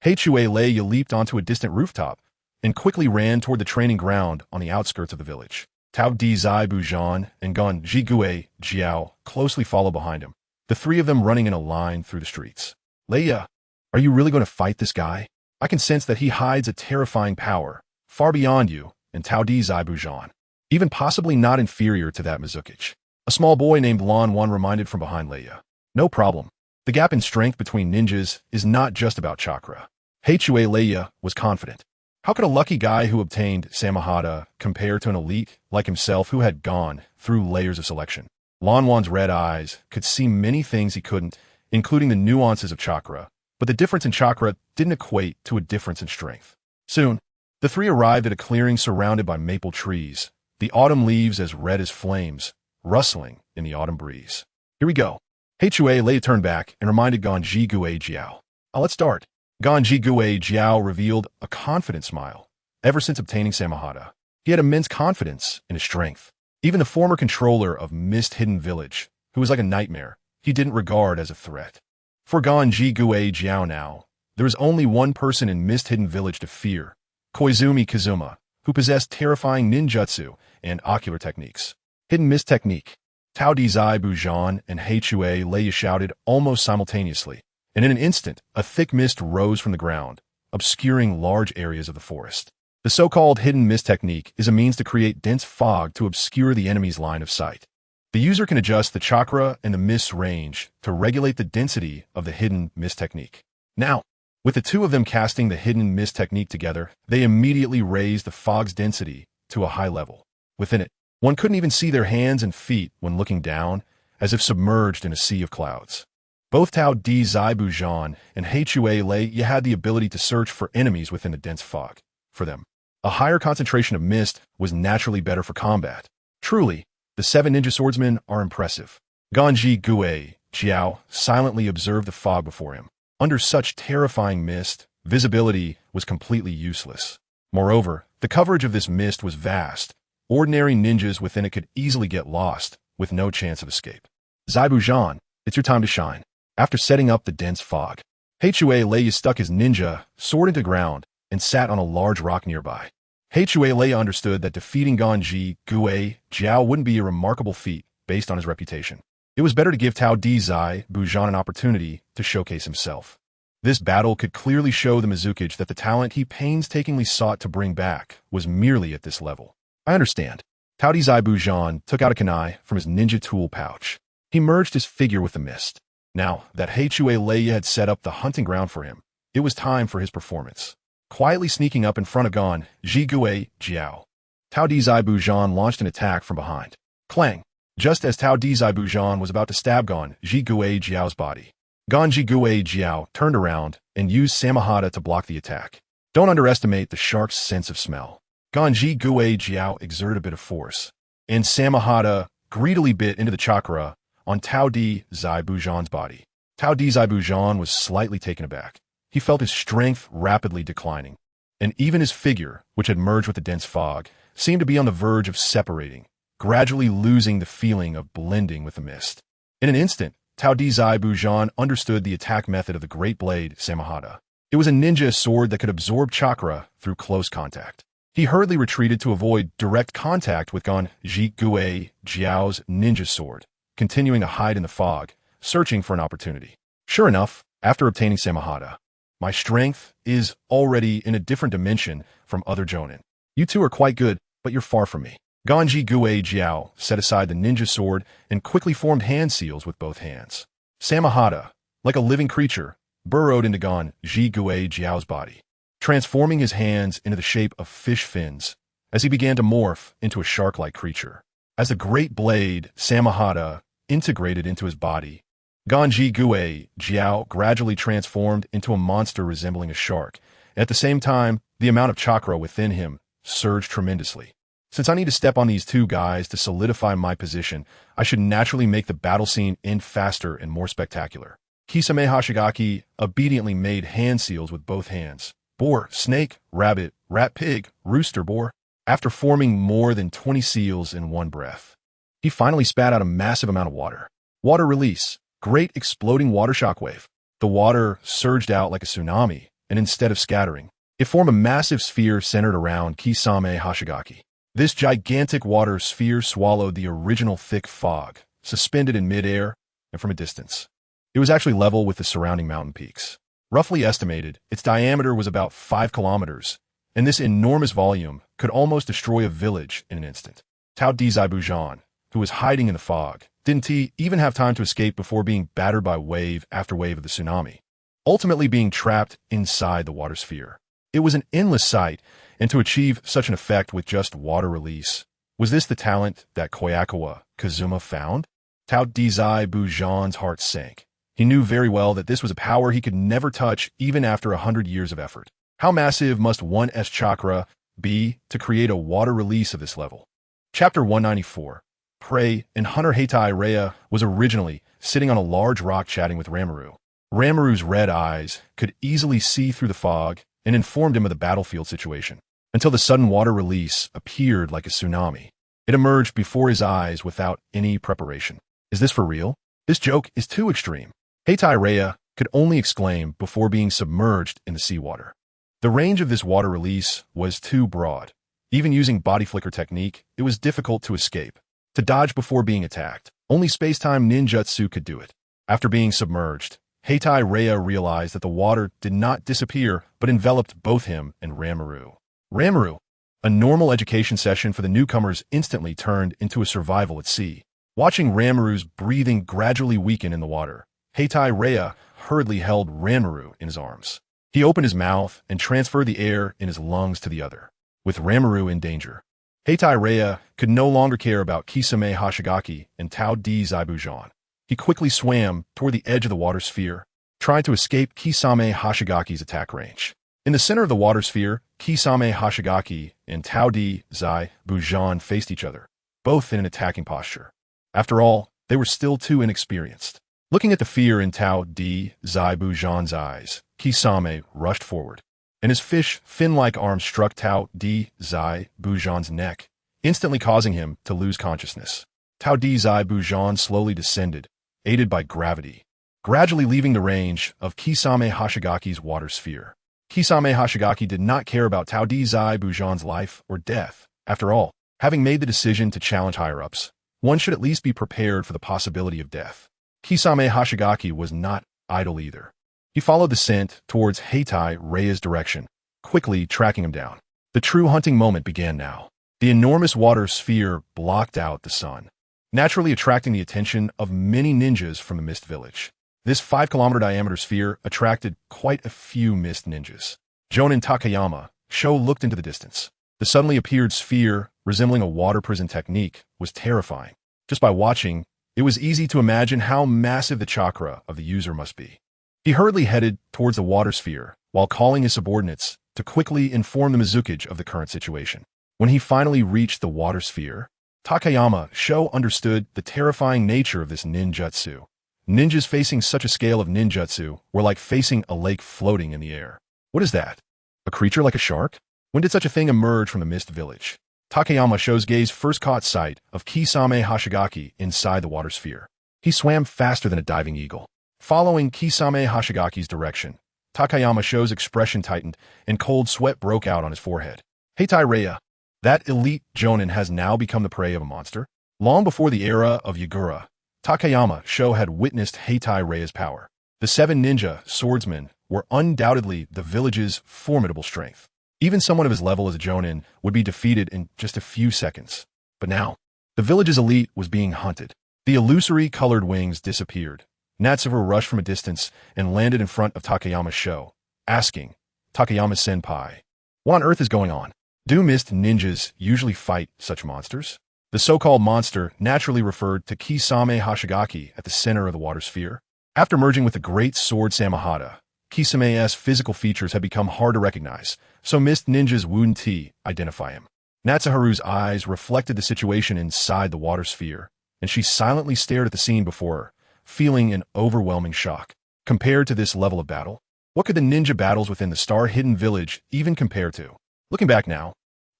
Heichue Leia leaped onto a distant rooftop and quickly ran toward the training ground on the outskirts of the village. Taodi Zaibujan and Ganji Gue Jiao closely followed behind him, the 3 of them running in a line through the streets. Leia, are you really going to fight this guy? I can sense that he hides a terrifying power, far beyond you and Taodi Zaibujan, even possibly not inferior to that Mizukic. A small boy named Lan Wan reminded from behind Leia. No problem. The gap in strength between ninjas is not just about chakra. Heichue Leia was confident. How could a lucky guy who obtained Samahata compare to an elite like himself who had gone through layers of selection? Lan Wan's red eyes could see many things he couldn't, including the nuances of chakra, but the difference in chakra didn't equate to a difference in strength. Soon, the 3 arrived at a clearing surrounded by maple trees, the autumn leaves as red as flames, rustling in the autumn breeze. Here we go. Heichue Leia turned back and reminded Ganji Gue Jiao. Let's start. Ganji Gue Jiao revealed a confident smile. Ever since obtaining Samahata, he had immense confidence in his strength. Even the former controller of Mist Hidden Village, who was like a nightmare, he didn't regard as a threat. For Ganji Gue Jiao now, there was only one person in Mist Hidden Village to fear, Koizumi Kazuma, who possessed terrifying ninjutsu and ocular techniques. Hidden Mist Technique. Taodi Zaibujan and Heichue Leia shouted almost simultaneously, and in an instant, a thick mist rose from the ground, obscuring large areas of the forest. The so-called Hidden Mist Technique is a means to create dense fog to obscure the enemy's line of sight. The user can adjust the chakra and the mist's range to regulate the density of the Hidden Mist Technique. Now, with the 2 of them casting the Hidden Mist Technique together, they immediately raised the fog's density to a high level. Within it, one couldn't even see their hands and feet when looking down, as if submerged in a sea of clouds. Both Taodi Zaibujan and Heichue Leia had the ability to search for enemies within the dense fog. For them, a higher concentration of mist was naturally better for combat. Truly, the 7 ninja swordsmen are impressive. Ganji Gue Jiao silently observed the fog before him. Under such terrifying mist, visibility was completely useless. Moreover, the coverage of this mist was vast. Ordinary ninjas within it could easily get lost, with no chance of escape. Zaibujan, it's your time to shine. After setting up the dense fog, Heichue Leia stuck his ninja sword into ground and sat on a large rock nearby. Hei Leia understood that defeating Ganji Gue Jiao wouldn't be a remarkable feat based on his reputation. It was better to give Tao Di Zai Bujan an opportunity to showcase himself. This battle could clearly show the Mizukage that the talent he painstakingly sought to bring back was merely at this level. I understand. Tao Di Zai Bujan took out a kunai from his ninja tool pouch. He merged his figure with the mist. Now that Hei Leia had set up the hunting ground for him, it was time for his performance. Quietly sneaking up in front of Gan Ji Gue Jiao, Tao Di Zai Bujan launched an attack from behind. Clang! Just as Tao Di Zai Bujan was about to stab Gan Ji Gue Jiao's body, Gan Ji Gue Jiao turned around and used Samahata to block the attack. Don't underestimate the shark's sense of smell. Gan Ji Gue Jiao exerted a bit of force, and Samahata greedily bit into the chakra on Tao Di Zai Bujan's body. Tao Di Zai Bujan was slightly taken aback. He felt his strength rapidly declining, and even his figure, which had merged with the dense fog, seemed to be on the verge of separating, gradually losing the feeling of blending with the mist. In an instant, Tao Di Zai Bujan understood the attack method of the Great Blade Samahata. It was a ninja sword that could absorb chakra through close contact. He hurriedly retreated to avoid direct contact with Gan Ji Gue Jiao's ninja sword, continuing to hide in the fog, searching for an opportunity. Sure enough, after obtaining Samahata, my strength is already in a different dimension from other Jonin. You two are quite good, but you're far from me. Ganji Gue Jiao set aside the ninja sword and quickly formed hand seals with both hands. Samahata, like a living creature, burrowed into Ganji Gue Jiao's body, transforming his hands into the shape of fish fins as he began to morph into a shark-like creature. As the great blade Samahata integrated into his body, Ganji Gue Jiao gradually transformed into a monster resembling a shark. At the same time, the amount of chakra within him surged tremendously. Since I need to step on these two guys to solidify my position, I should naturally make the battle scene end faster and more spectacular. Kisame Hashigaki obediently made hand seals with both hands. Boar, snake, rabbit, rat, pig, rooster, boar. After forming more than 20 seals in one breath, he finally spat out a massive amount of water. Water release. Great exploding water shockwave. The water surged out like a tsunami, and instead of scattering, it formed a massive sphere centered around Kisame Hashigaki. This gigantic water sphere swallowed the original thick fog, suspended in midair and from a distance. It was actually level with the surrounding mountain peaks. Roughly estimated, its diameter was about 5 kilometers, and this enormous volume could almost destroy a village in an instant. Tao Di Zai Bujan, who was hiding in the fog, didn't he even have time to escape before being battered by wave after wave of the tsunami, ultimately being trapped inside the water sphere. It was an endless sight, and to achieve such an effect with just water release, was this the talent that Kobayakawa Kazuma found? Tao Di Zai Bujan's heart sank. He knew very well that this was a power he could never touch even after 100 years of effort. How massive must 1's chakra be to create a water release of this level? Chapter 194. Prey and Hunter Heitai Rhea was originally sitting on a large rock chatting with Ramaru. Ramaru's red eyes could easily see through the fog and informed him of the battlefield situation, until the sudden water release appeared like a tsunami. It emerged before his eyes without any preparation. Is this for real? This joke is too extreme. Heitai Rhea could only exclaim before being submerged in the seawater. The range of this water release was too broad. Even using body flicker technique, it was difficult to escape. To dodge before being attacked, only space-time ninjutsu could do it. After being submerged, Heitai Rhea realized that the water did not disappear but enveloped both him and Ramaru. Ramaru, a normal education session for the newcomers, instantly turned into a survival at sea. Watching Ramaru's breathing gradually weaken in the water, Heitai Rhea hurriedly held Ramaru in his arms. He opened his mouth and transferred the air in his lungs to the other. With Ramaru in danger, Heitai Rhea could no longer care about Kisame Hashigaki and Tao Di Zai Bujan. He quickly swam toward the edge of the water sphere, trying to escape Kisame Hashigaki's attack range. In the center of the water sphere, Kisame Hashigaki and Tao Di Zai Bujan faced each other, both in an attacking posture. After all, they were still too inexperienced. Looking at the fear in Tao Di Zai Bujan's eyes, Kisame rushed forward, and his fish fin-like arm struck Tao Di Zai Bujan's neck, instantly causing him to lose consciousness. Tao Di Zai Bujan slowly descended, aided by gravity, gradually leaving the range of Kisame Hashigaki's water sphere. Kisame Hashigaki did not care about Tao Dizai Bujan's life or death. After all, having made the decision to challenge higher-ups, one should at least be prepared for the possibility of death. Kisame Hashigaki was not idle either. He followed the scent towards Heitai Reia's direction, quickly tracking him down. The true hunting moment began now. The enormous water sphere blocked out the sun, naturally attracting the attention of many ninjas from the Mist Village. This 5-kilometer diameter sphere attracted quite a few Mist ninjas. Jonin Takayama, Sho looked into the distance. The suddenly appeared sphere, resembling a water prison technique, was terrifying. Just by watching, it was easy to imagine how massive the chakra of the user must be. He hurriedly headed towards the water sphere, while calling his subordinates to quickly inform the Mizukage of the current situation. When he finally reached the water sphere, Takayama Sho understood the terrifying nature of this ninjutsu. Ninjas facing such a scale of ninjutsu were like facing a lake floating in the air. What is that? A creature like a shark? When did such a thing emerge from the Mist Village? Takayama Sho's gaze first caught sight of Kisame Hashigaki inside the water sphere. He swam faster than a diving eagle. Following Kisame Hashigaki's direction, Takayama Sho's expression tightened and cold sweat broke out on his forehead. Heitai Reia, that elite jonin has now become the prey of a monster? Long before the era of Yagura, Takayama Sho had witnessed Heitai Reia's power. The 7 ninja swordsmen were undoubtedly the village's formidable strength. Even someone of his level as a jonin would be defeated in just a few seconds. But now, the village's elite was being hunted. The illusory colored wings disappeared. Natsuver rushed from a distance and landed in front of Takayama Sho, asking, Takayama-senpai, what on earth is going on? Do Mist ninjas usually fight such monsters? The so-called monster naturally referred to Kisame Hashigaki at the center of the water sphere. After merging with the great sword Samahata, Kisame's physical features had become hard to recognize, so Mist ninjas wouldn't identify him. Natsuharu's eyes reflected the situation inside the water sphere, and she silently stared at the scene before her, feeling an overwhelming shock. Compared to this level of battle, what could the ninja battles within the Star-Hidden Village even compare to? Looking back now,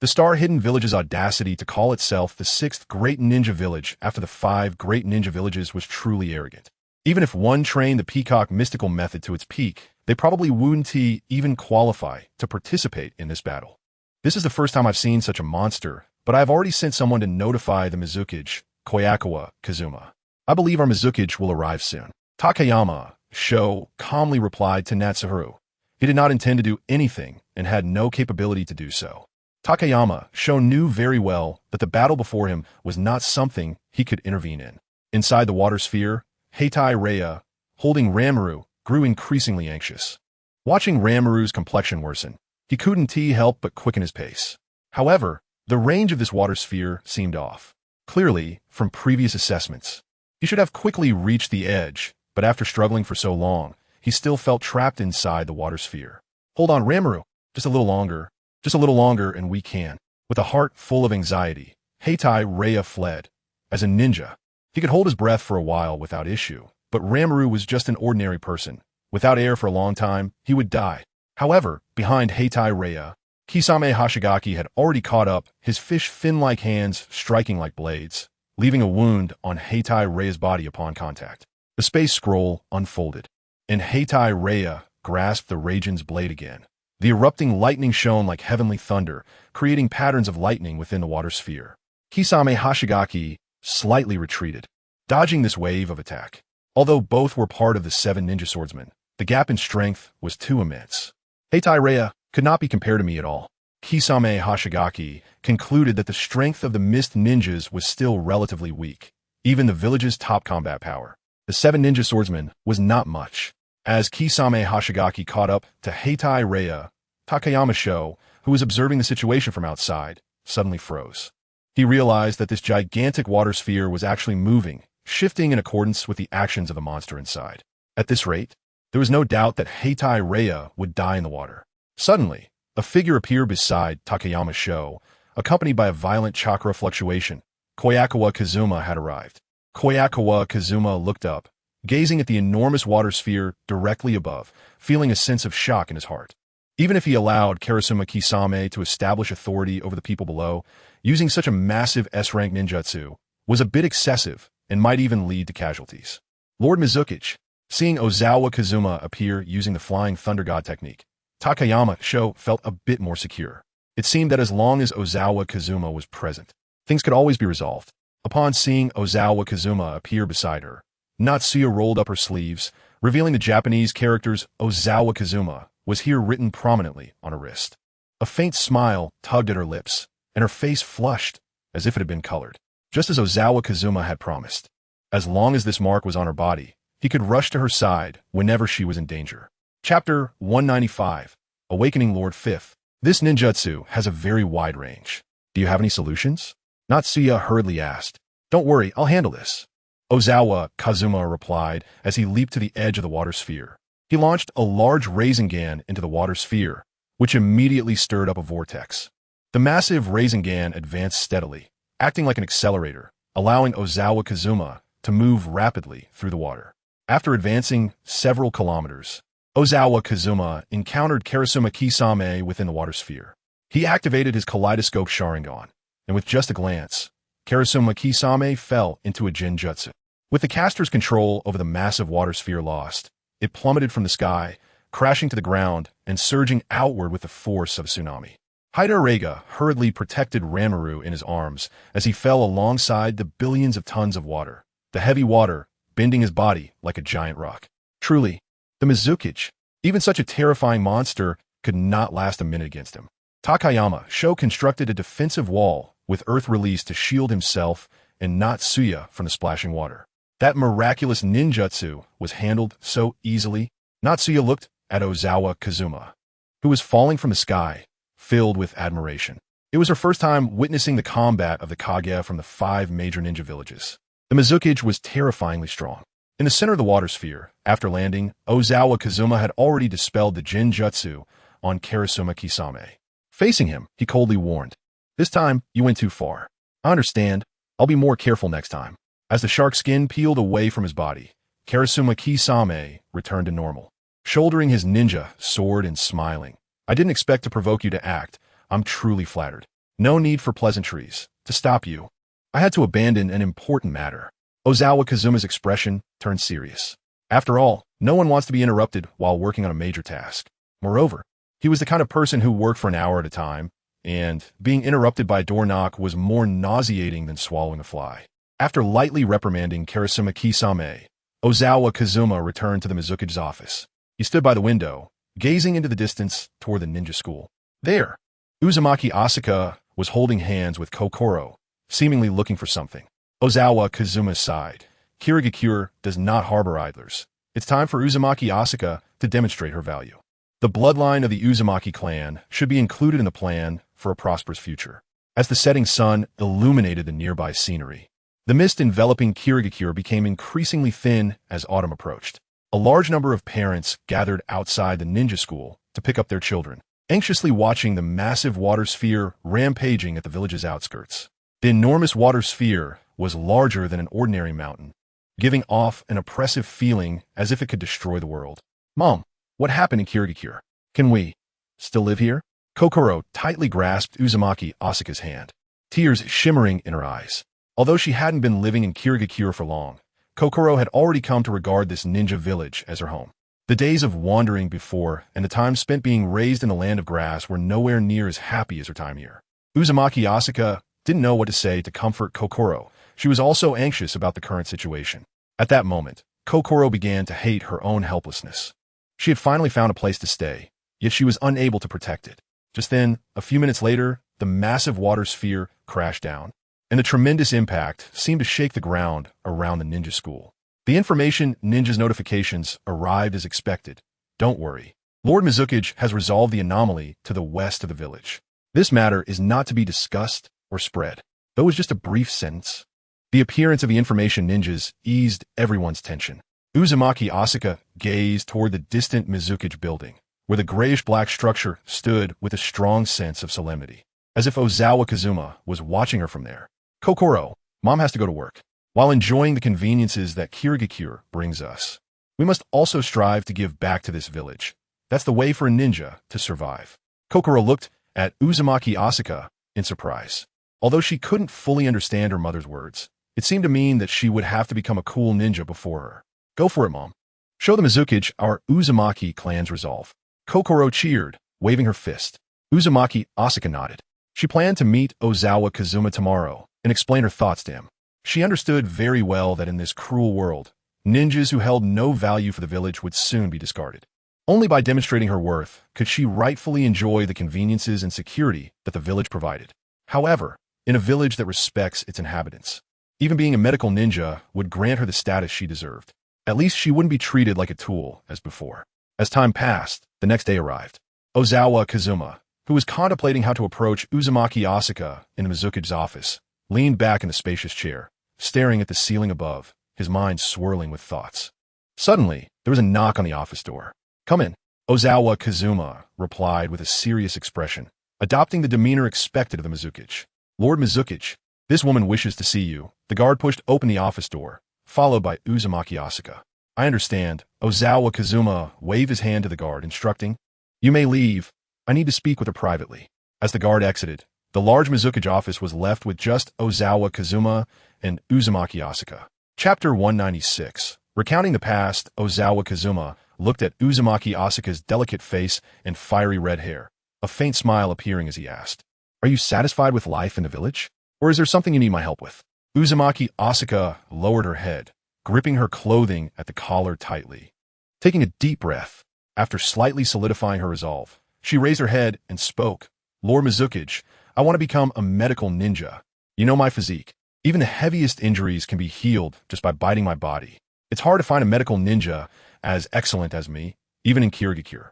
the Star-Hidden Village's audacity to call itself the 6th Great Ninja Village after the 5 Great Ninja Villages was truly arrogant. Even if one trained the Peacock mystical method to its peak, they probably wouldn't even qualify to participate in this battle. This is the first time I've seen such a monster, but I've already sent someone to notify the Mizukage, Kobayakawa, Kazuma. I believe our Mizukage will arrive soon. Takayama Sho calmly replied to Natsuharu. He did not intend to do anything and had no capability to do so. Takayama Sho knew very well that the battle before him was not something he could intervene in. Inside the water sphere, Heitai Reia, holding Ranmaru, grew increasingly anxious. Watching Ranmaru's complexion worsen, he couldn't help but quicken his pace. However, the range of this water sphere seemed off. Clearly, from previous assessments, he should have quickly reached the edge, but after struggling for so long, he still felt trapped inside the water sphere. Hold on, Ranmaru, just a little longer, and we can. With a heart full of anxiety, Heitai Reia fled. As a ninja, he could hold his breath for a while without issue, but Ranmaru was just an ordinary person. Without air for a long time, he would die. However, behind Heitai Reia, Kisame Hashigaki had already caught up, his fish fin-like hands striking like blades, leaving a wound on Heitai Reia's body upon contact. The space scroll unfolded, and Heitai Reia grasped the Raijin's blade again. The erupting lightning shone like heavenly thunder, creating patterns of lightning within the water sphere. Kisame Hashigaki slightly retreated, dodging this wave of attack. Although both were part of the 7 ninja swordsmen, the gap in strength was too immense. Heitai Reia could not be compared to me at all. Kisame Hashigaki concluded that the strength of the Mist ninjas was still relatively weak, even the village's top combat power. The 7 ninja swordsmen was not much. As Kisame Hashigaki caught up to Heitai Reia, Takayama Sho, who was observing the situation from outside, suddenly froze. He realized that this gigantic water sphere was actually moving, shifting in accordance with the actions of the monster inside. At this rate, there was no doubt that Heitai Reia would die in the water. Suddenly, a figure appeared beside Takayama Sho, accompanied by a violent chakra fluctuation. Kobayakawa Kazuma had arrived. Kobayakawa Kazuma looked up, gazing at the enormous water sphere directly above, feeling a sense of shock in his heart. Even if he allowed Karasuma Kisame to establish authority over the people below, using such a massive S-rank ninjutsu was a bit excessive and might even lead to casualties. Lord Mizukage, seeing Ozawa Kazuma appear using the Flying Thunder God technique, Takayama Sho felt a bit more secure. It seemed that as long as Ozawa Kazuma was present, things could always be resolved. Upon seeing Ozawa Kazuma appear beside her, Natsuya rolled up her sleeves, revealing the Japanese characters Ozawa Kazuma was here written prominently on her wrist. A faint smile tugged at her lips, and her face flushed as if it had been colored, just as Ozawa Kazuma had promised. As long as this mark was on her body, he could rush to her side whenever she was in danger. Chapter 195, Awakening Lord Fifth. This ninjutsu has a very wide range. Do you have any solutions? Natsuya hurriedly asked. Don't worry, I'll handle this. Ozawa Kazuma replied as he leaped to the edge of the water sphere. He launched a large Rasengan into the water sphere, which immediately stirred up a vortex. The massive Rasengan advanced steadily, acting like an accelerator, allowing Ozawa Kazuma to move rapidly through the water. After advancing several kilometers, Ozawa Kazuma encountered Karasuma Kisame within the water sphere. He activated his kaleidoscope Sharingan, and with just a glance, Karasuma Kisame fell into a Jinjutsu. With the caster's control over the massive water sphere lost, it plummeted from the sky, crashing to the ground and surging outward with the force of a tsunami. Haidarega hurriedly protected Ranmaru in his arms as he fell alongside the billions of tons of water, the heavy water bending his body like a giant rock. Truly, the Mizukage, even such a terrifying monster, could not last a minute against him. Takayama Sho constructed a defensive wall with earth release to shield himself and Natsuya from the splashing water. That miraculous ninjutsu was handled so easily. Natsuya looked at Ozawa Kazuma, who was falling from the sky, filled with admiration. It was her first time witnessing the combat of the Kage from the 5 major ninja villages. The Mizukage was terrifyingly strong. In the center of the water sphere, after landing, Ozawa Kazuma had already dispelled the Jinjutsu on Karasuma Kisame. Facing him, he coldly warned, "This time, you went too far. I understand. I'll be more careful next time." As the shark skin peeled away from his body, Karasuma Kisame returned to normal, shouldering his ninja sword and smiling. "I didn't expect to provoke you to act. I'm truly flattered. No need for pleasantries. To stop you, I had to abandon an important matter." Ozawa Kazuma's expression turned serious. After all, no one wants to be interrupted while working on a major task. Moreover, he was the kind of person who worked for an hour at a time, and being interrupted by a door knock was more nauseating than swallowing a fly. After lightly reprimanding Karasuma Kisame, Ozawa Kazuma returned to the Mizukage's office. He stood by the window, gazing into the distance toward the ninja school. There, Uzumaki Asuka was holding hands with Kokoro, seemingly looking for something. Ozawa Kazuma sighed. Kirigakure does not harbor idlers. It's time for Uzumaki Asuka to demonstrate her value. The bloodline of the Uzumaki clan should be included in the plan for a prosperous future. As the setting sun illuminated the nearby scenery, the mist enveloping Kirigakure became increasingly thin as autumn approached. A large number of parents gathered outside the ninja school to pick up their children, anxiously watching the massive water sphere rampaging at the village's outskirts. The enormous water sphere was larger than an ordinary mountain, giving off an oppressive feeling as if it could destroy the world. "Mom, what happened in Kirigakure? Can we still live here?" Kokoro tightly grasped Uzumaki Asuka's hand, tears shimmering in her eyes. Although she hadn't been living in Kirigakure for long, Kokoro had already come to regard this ninja village as her home. The days of wandering before and the time spent being raised in the land of grass were nowhere near as happy as her time here. Uzumaki Asuka didn't know what to say to comfort Kokoro. She was also anxious about the current situation. At that moment, Kokoro began to hate her own helplessness. She had finally found a place to stay, yet she was unable to protect it. Just then, a few minutes later, the massive water sphere crashed down, and the tremendous impact seemed to shake the ground around the ninja school. The information ninja's notifications arrived as expected. "Don't worry. Lord Mizukage has resolved the anomaly to the west of the village. This matter is not to be discussed or spread." Though it was just a brief sentence, the appearance of the information ninjas eased everyone's tension. Uzumaki Asuka gazed toward the distant Mizukage building, where the grayish-black structure stood with a strong sense of solemnity, as if Ozawa Kazuma was watching her from there. "Kokoro, Mom has to go to work. While enjoying the conveniences that Kirigakure brings us, we must also strive to give back to this village. That's the way for a ninja to survive." Kokoro looked at Uzumaki Asuka in surprise. Although she couldn't fully understand her mother's words, it seemed to mean that she would have to become a cool ninja before her. "Go for it, Mom. Show the Mizukage our Uzumaki clan's resolve." Kokoro cheered, waving her fist. Uzumaki Asuka nodded. She planned to meet Ozawa Kazuma tomorrow and explain her thoughts to him. She understood very well that in this cruel world, ninjas who held no value for the village would soon be discarded. Only by demonstrating her worth could she rightfully enjoy the conveniences and security that the village provided. However, in a village that respects its inhabitants, even being a medical ninja would grant her the status she deserved. At least she wouldn't be treated like a tool as before. As time passed, the next day arrived. Ozawa Kazuma, who was contemplating how to approach Uzumaki Asuka in the Mizuki's office, leaned back in the spacious chair, staring at the ceiling above, his mind swirling with thoughts. Suddenly, there was a knock on the office door. "Come in." Ozawa Kazuma replied with a serious expression, adopting the demeanor expected of the Mizuki. "Lord Mizuki, this woman wishes to see you." The guard pushed open the office door, followed by Uzumaki Asuka. "I understand." Ozawa Kazuma waved his hand to the guard, instructing, "You may leave. I need to speak with her privately." As the guard exited, the large Mizuki office was left with just Ozawa Kazuma and Uzumaki Asuka. Chapter 196. Recounting the past, Ozawa Kazuma looked at Uzumaki Asuka's delicate face and fiery red hair, a faint smile appearing as he asked, "Are you satisfied with life in the village? Or is there something you need my help with?" Uzumaki Asuka lowered her head, gripping her clothing at the collar tightly. Taking a deep breath, after slightly solidifying her resolve, she raised her head and spoke. "Lord Mizuki, I want to become a medical ninja. You know my physique. Even the heaviest injuries can be healed just by biting my body. It's hard to find a medical ninja as excellent as me, even in Kirigakure."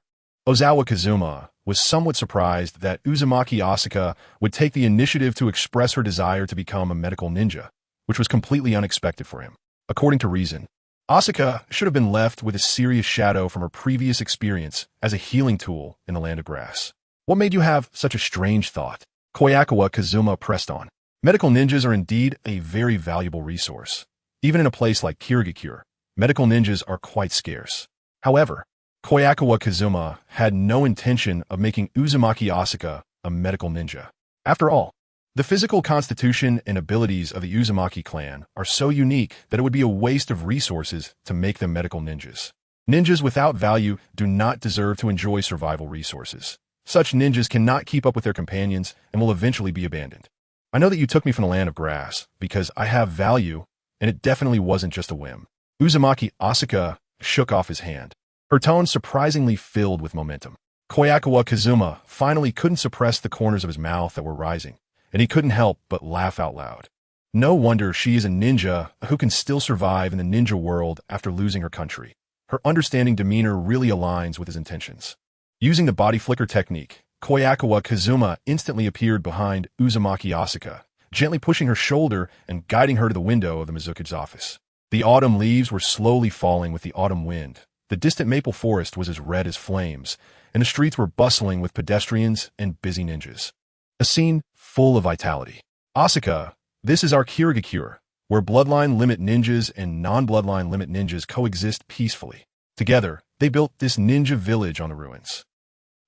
Ozawa Kazuma was somewhat surprised that Uzumaki Asuka would take the initiative to express her desire to become a medical ninja, which was completely unexpected for him. According to reason, Asuka should have been left with a serious shadow from her previous experience as a healing tool in the Land of Grass. "What made you have such a strange thought?" Kobayakawa Kazuma pressed on. "Medical ninjas are indeed a very valuable resource. Even in a place like Kirigakure, medical ninjas are quite scarce. However, Kobayakawa Kazuma had no intention of making Uzumaki Asuka a medical ninja. After all, the physical constitution and abilities of the Uzumaki clan are so unique that it would be a waste of resources to make them medical ninjas. Ninjas without value do not deserve to enjoy survival resources. Such ninjas cannot keep up with their companions and will eventually be abandoned. I know that you took me from the Land of Grass because I have value, and it definitely wasn't just a whim." Uzumaki Asuka shook off his hand, her tone surprisingly filled with momentum. Kobayakawa Kazuma finally couldn't suppress the corners of his mouth that were rising, and he couldn't help but laugh out loud. No wonder she is a ninja who can still survive in the ninja world after losing her country. Her understanding demeanor really aligns with his intentions. Using the body flicker technique, Kobayakawa Kazuma instantly appeared behind Uzumaki Asuka, gently pushing her shoulder and guiding her to the window of the Mizuki's office. The autumn leaves were slowly falling with the autumn wind. The distant maple forest was as red as flames, and the streets were bustling with pedestrians and busy ninjas. A scene full of vitality. "Asuka, this is our Kirigakure, where bloodline limit ninjas and non-bloodline limit ninjas coexist peacefully. Together, they built this ninja village on the ruins."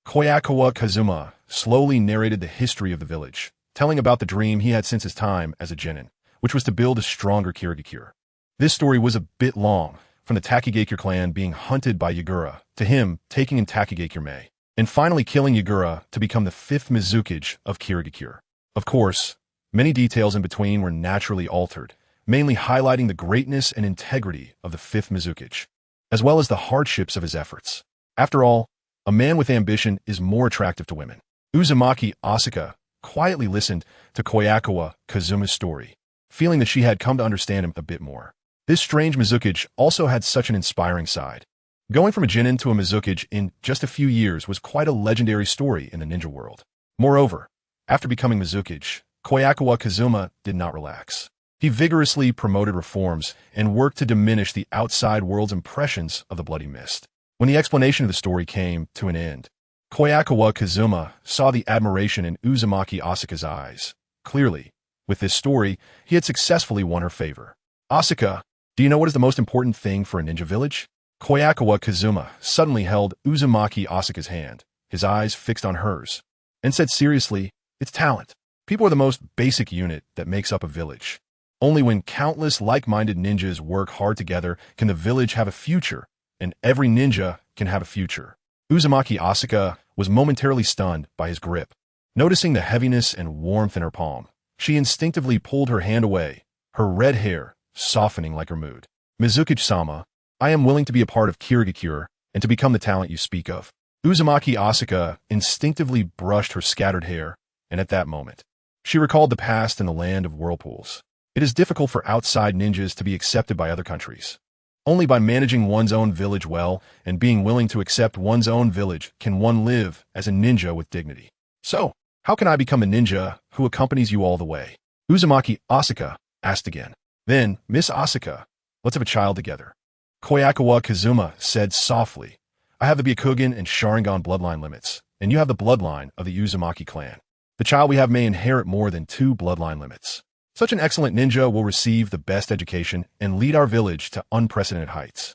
Kobayakawa Kazuma slowly narrated the history of the village, telling about the dream he had since his time as a genin, which was to build a stronger Kirigakure. This story was a bit long, from the Takigakure clan being hunted by Yagura, to him taking in Takigakure Mei, and finally killing Yagura to become the 5th Mizuki of Kirigakure. Of course, many details in between were naturally altered, mainly highlighting the greatness and integrity of the 5th Mizuki, as well as the hardships of his efforts. After all, a man with ambition is more attractive to women. Uzumaki Asuka quietly listened to Kobayakawa Kazuma's story, feeling that she had come to understand him a bit more. This strange Mizuki also had such an inspiring side. Going from a genin to a Mizuki in just a few years was quite a legendary story in the ninja world. Moreover, after becoming Mizuki, Kobayakawa Kazuma did not relax. He vigorously promoted reforms and worked to diminish the outside world's impressions of the Bloody Mist. When the explanation of the story came to an end, Kobayakawa Kazuma saw the admiration in Uzumaki Asuka's eyes. Clearly, with this story, he had successfully won her favor. "Asuka, do you know what is the most important thing for a ninja village?" Kobayakawa Kazuma suddenly held Uzumaki Asuka's hand, his eyes fixed on hers, and said seriously, "It's talent. People are the most basic unit that makes up a village. Only when countless like-minded ninjas work hard together can the village have a future, and every ninja can have a future." Uzumaki Asuka was momentarily stunned by his grip. Noticing the heaviness and warmth in her palm, she instinctively pulled her hand away, her red hair softening like her mood. Mizuki-sama, I am willing to be a part of Kirigakure and to become the talent you speak of. Uzumaki Asuka instinctively brushed her scattered hair, and at that moment, she recalled the past in the land of whirlpools. It is difficult for outside ninjas to be accepted by other countries. Only by managing one's own village well and being willing to accept one's own village can one live as a ninja with dignity. So, how can I become a ninja who accompanies you all the way? Uzumaki Asuka asked again. Then, Miss Asuka, let's have a child together. Kobayakawa Kazuma said softly, I have the Byakugan and Sharingan bloodline limits, and you have the bloodline of the Uzumaki clan. The child we have may inherit more than 2 bloodline limits. Such an excellent ninja will receive the best education and lead our village to unprecedented heights.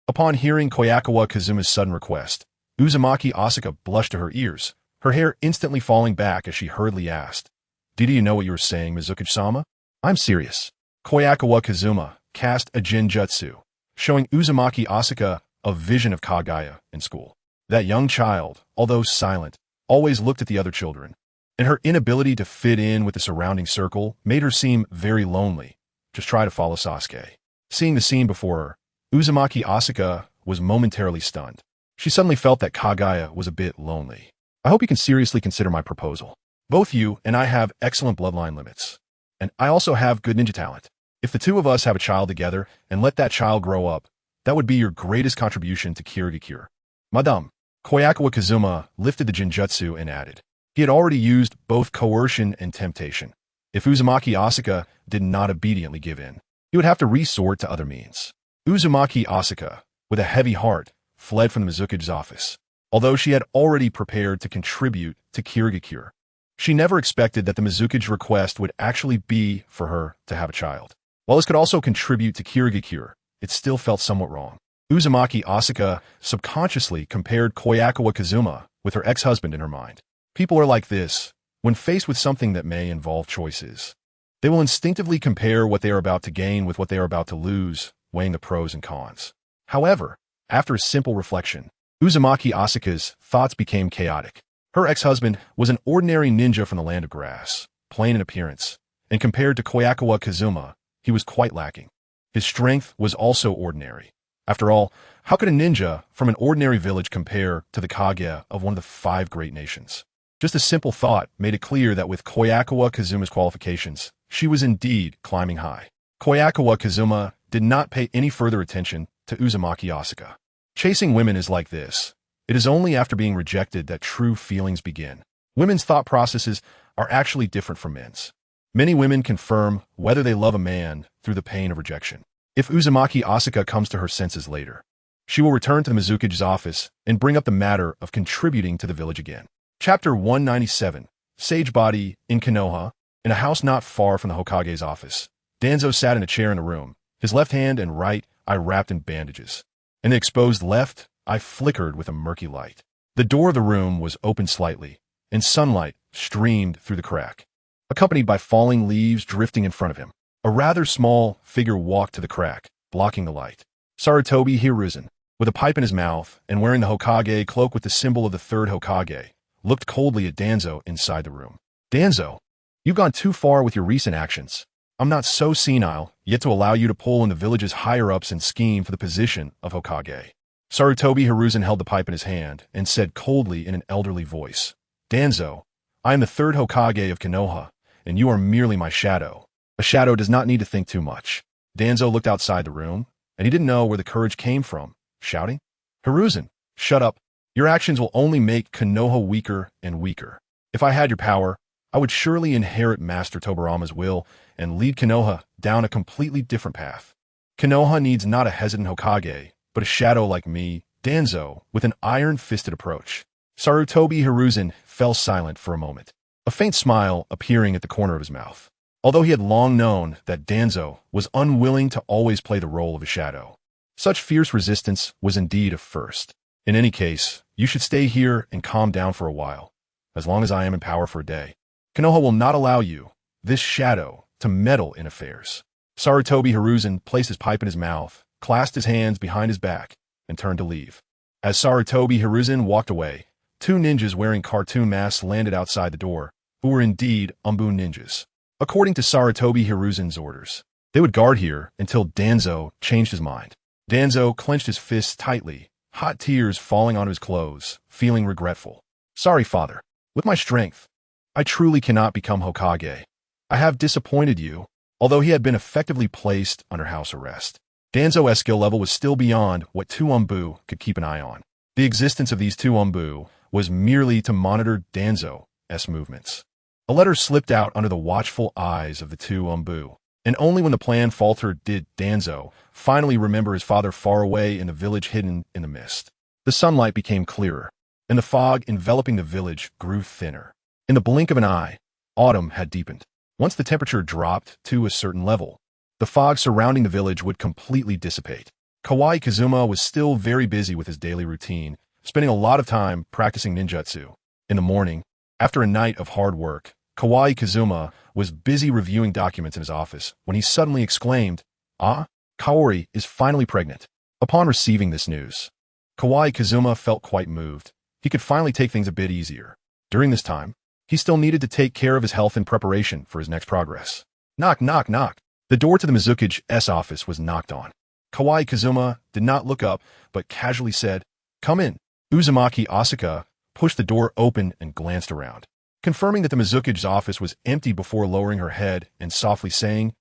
Upon hearing Kobayakawa Kazuma's sudden request, Uzumaki Asuka blushed to her ears, her hair instantly falling back as she hurriedly asked, Do you know what you were saying, Mizuki-sama? I'm serious. Kobayakawa Kazuma cast a Jinjutsu, showing Uzumaki Asuka a vision of Kaguya in school. That young child, although silent, always looked at the other children, and her inability to fit in with the surrounding circle made her seem very lonely. Just try to follow Sasuke. Seeing the scene before her, Uzumaki Asuka was momentarily stunned. She suddenly felt that Kaguya was a bit lonely. I hope you can seriously consider my proposal. Both you and I have excellent bloodline limits, and I also have good ninja talent. If the two of us have a child together and let that child grow up, that would be your greatest contribution to Kirigakure. Madame, Kobayakawa Kazuma lifted the Jinjutsu and added. He had already used both coercion and temptation. If Uzumaki Asuka did not obediently give in, he would have to resort to other means. Uzumaki Asuka, with a heavy heart, fled from the Mizuki's office. Although she had already prepared to contribute to Kirigakure, she never expected that the Mizuki's request would actually be for her to have a child. While this could also contribute to Kirigakure, it still felt somewhat wrong. Uzumaki Asuka subconsciously compared Kobayakawa Kazuma with her ex-husband in her mind. People are like this. When faced with something that may involve choices, they will instinctively compare what they are about to gain with what they are about to lose, weighing the pros and cons. However, after a simple reflection, Uzumaki Asuka's thoughts became chaotic. Her ex-husband was an ordinary ninja from the land of grass, plain in appearance, and compared to Kobayakawa Kazuma, he was quite lacking. His strength was also ordinary. After all, how could a ninja from an ordinary village compare to the Kage of one of the 5 great nations? Just a simple thought made it clear that with Kobayakawa Kazuma's qualifications, she was indeed climbing high. Kobayakawa Kazuma did not pay any further attention to Uzumaki Asuka. Chasing women is like this. It is only after being rejected that true feelings begin. Women's thought processes are actually different from men's. Many women confirm whether they love a man through the pain of rejection. If Uzumaki Asuka comes to her senses later, she will return to the Mizuki's office and bring up the matter of contributing to the village again. Chapter 197, Sage Body in Konoha. In a house not far from the Hokage's office, Danzo sat in a chair in the room, his left hand and right eye wrapped in bandages. In the exposed left eye flickered with a murky light. The door of the room was open slightly, and sunlight streamed through the crack, accompanied by falling leaves drifting in front of him. A rather small figure walked to the crack, blocking the light. Sarutobi Hiruzen, with a pipe in his mouth and wearing the Hokage cloak with the symbol of the 3rd Hokage, looked coldly at Danzo inside the room. Danzo, you've gone too far with your recent actions. I'm not so senile yet to allow you to pull in the village's higher-ups and scheme for the position of Hokage. Sarutobi Hiruzen held the pipe in his hand and said coldly in an elderly voice, Danzo, I am the 3rd Hokage of Konoha, and you are merely my shadow. A shadow does not need to think too much. Danzo looked outside the room, and he didn't know where the courage came from, shouting, Hiruzen, shut up. Your actions will only make Konoha weaker and weaker. If I had your power, I would surely inherit Master Tobarama's will and lead Konoha down a completely different path. Konoha needs not a hesitant Hokage, but a shadow like me, Danzo, with an iron-fisted approach. Sarutobi Hiruzen fell silent for a moment, a faint smile appearing at the corner of his mouth. Although he had long known that Danzo was unwilling to always play the role of a shadow, such fierce resistance was indeed a first. In any case, you should stay here and calm down for a while. As long as I am in power for a day, Konoha will not allow you, this shadow, to meddle in affairs. Sarutobi Hiruzen placed his pipe in his mouth, clasped his hands behind his back, and turned to leave. As Sarutobi Hiruzen walked away, two ninjas wearing cartoon masks landed outside the door, who were indeed Umbun ninjas. According to Sarutobi Hiruzen's orders, they would guard here until Danzo changed his mind. Danzo clenched his fists tightly, hot tears falling on his clothes, feeling regretful. Sorry, father. With my strength, I truly cannot become Hokage. I have disappointed you. Although he had been effectively placed under house arrest, Danzo's skill level was still beyond what two Umbu could keep an eye on. The existence of these two Umbu was merely to monitor Danzo's movements. A letter slipped out under the watchful eyes of the two Umbu, and only when the plan faltered did Danzo finally remember his father far away in the village hidden in the mist. The sunlight became clearer, and the fog enveloping the village grew thinner. In the blink of an eye, autumn had deepened. Once the temperature dropped to a certain level, the fog surrounding the village would completely dissipate. Kawai Kazuma was still very busy with his daily routine, spending a lot of time practicing ninjutsu. In the morning, after a night of hard work, Kawai Kazuma was busy reviewing documents in his office when he suddenly exclaimed, "Ah, Kaori is finally pregnant." Upon receiving this news, Kawai Kazuma felt quite moved. He could finally take things a bit easier. During this time, he still needed to take care of his health in preparation for his next progress. Knock, knock, knock. The door to the Mizuki's office was knocked on. Kawai Kazuma did not look up, but casually said, "Come in." Uzumaki Asuka pushed the door open and glanced around, confirming that the Mizuki's office was empty before lowering her head and softly saying,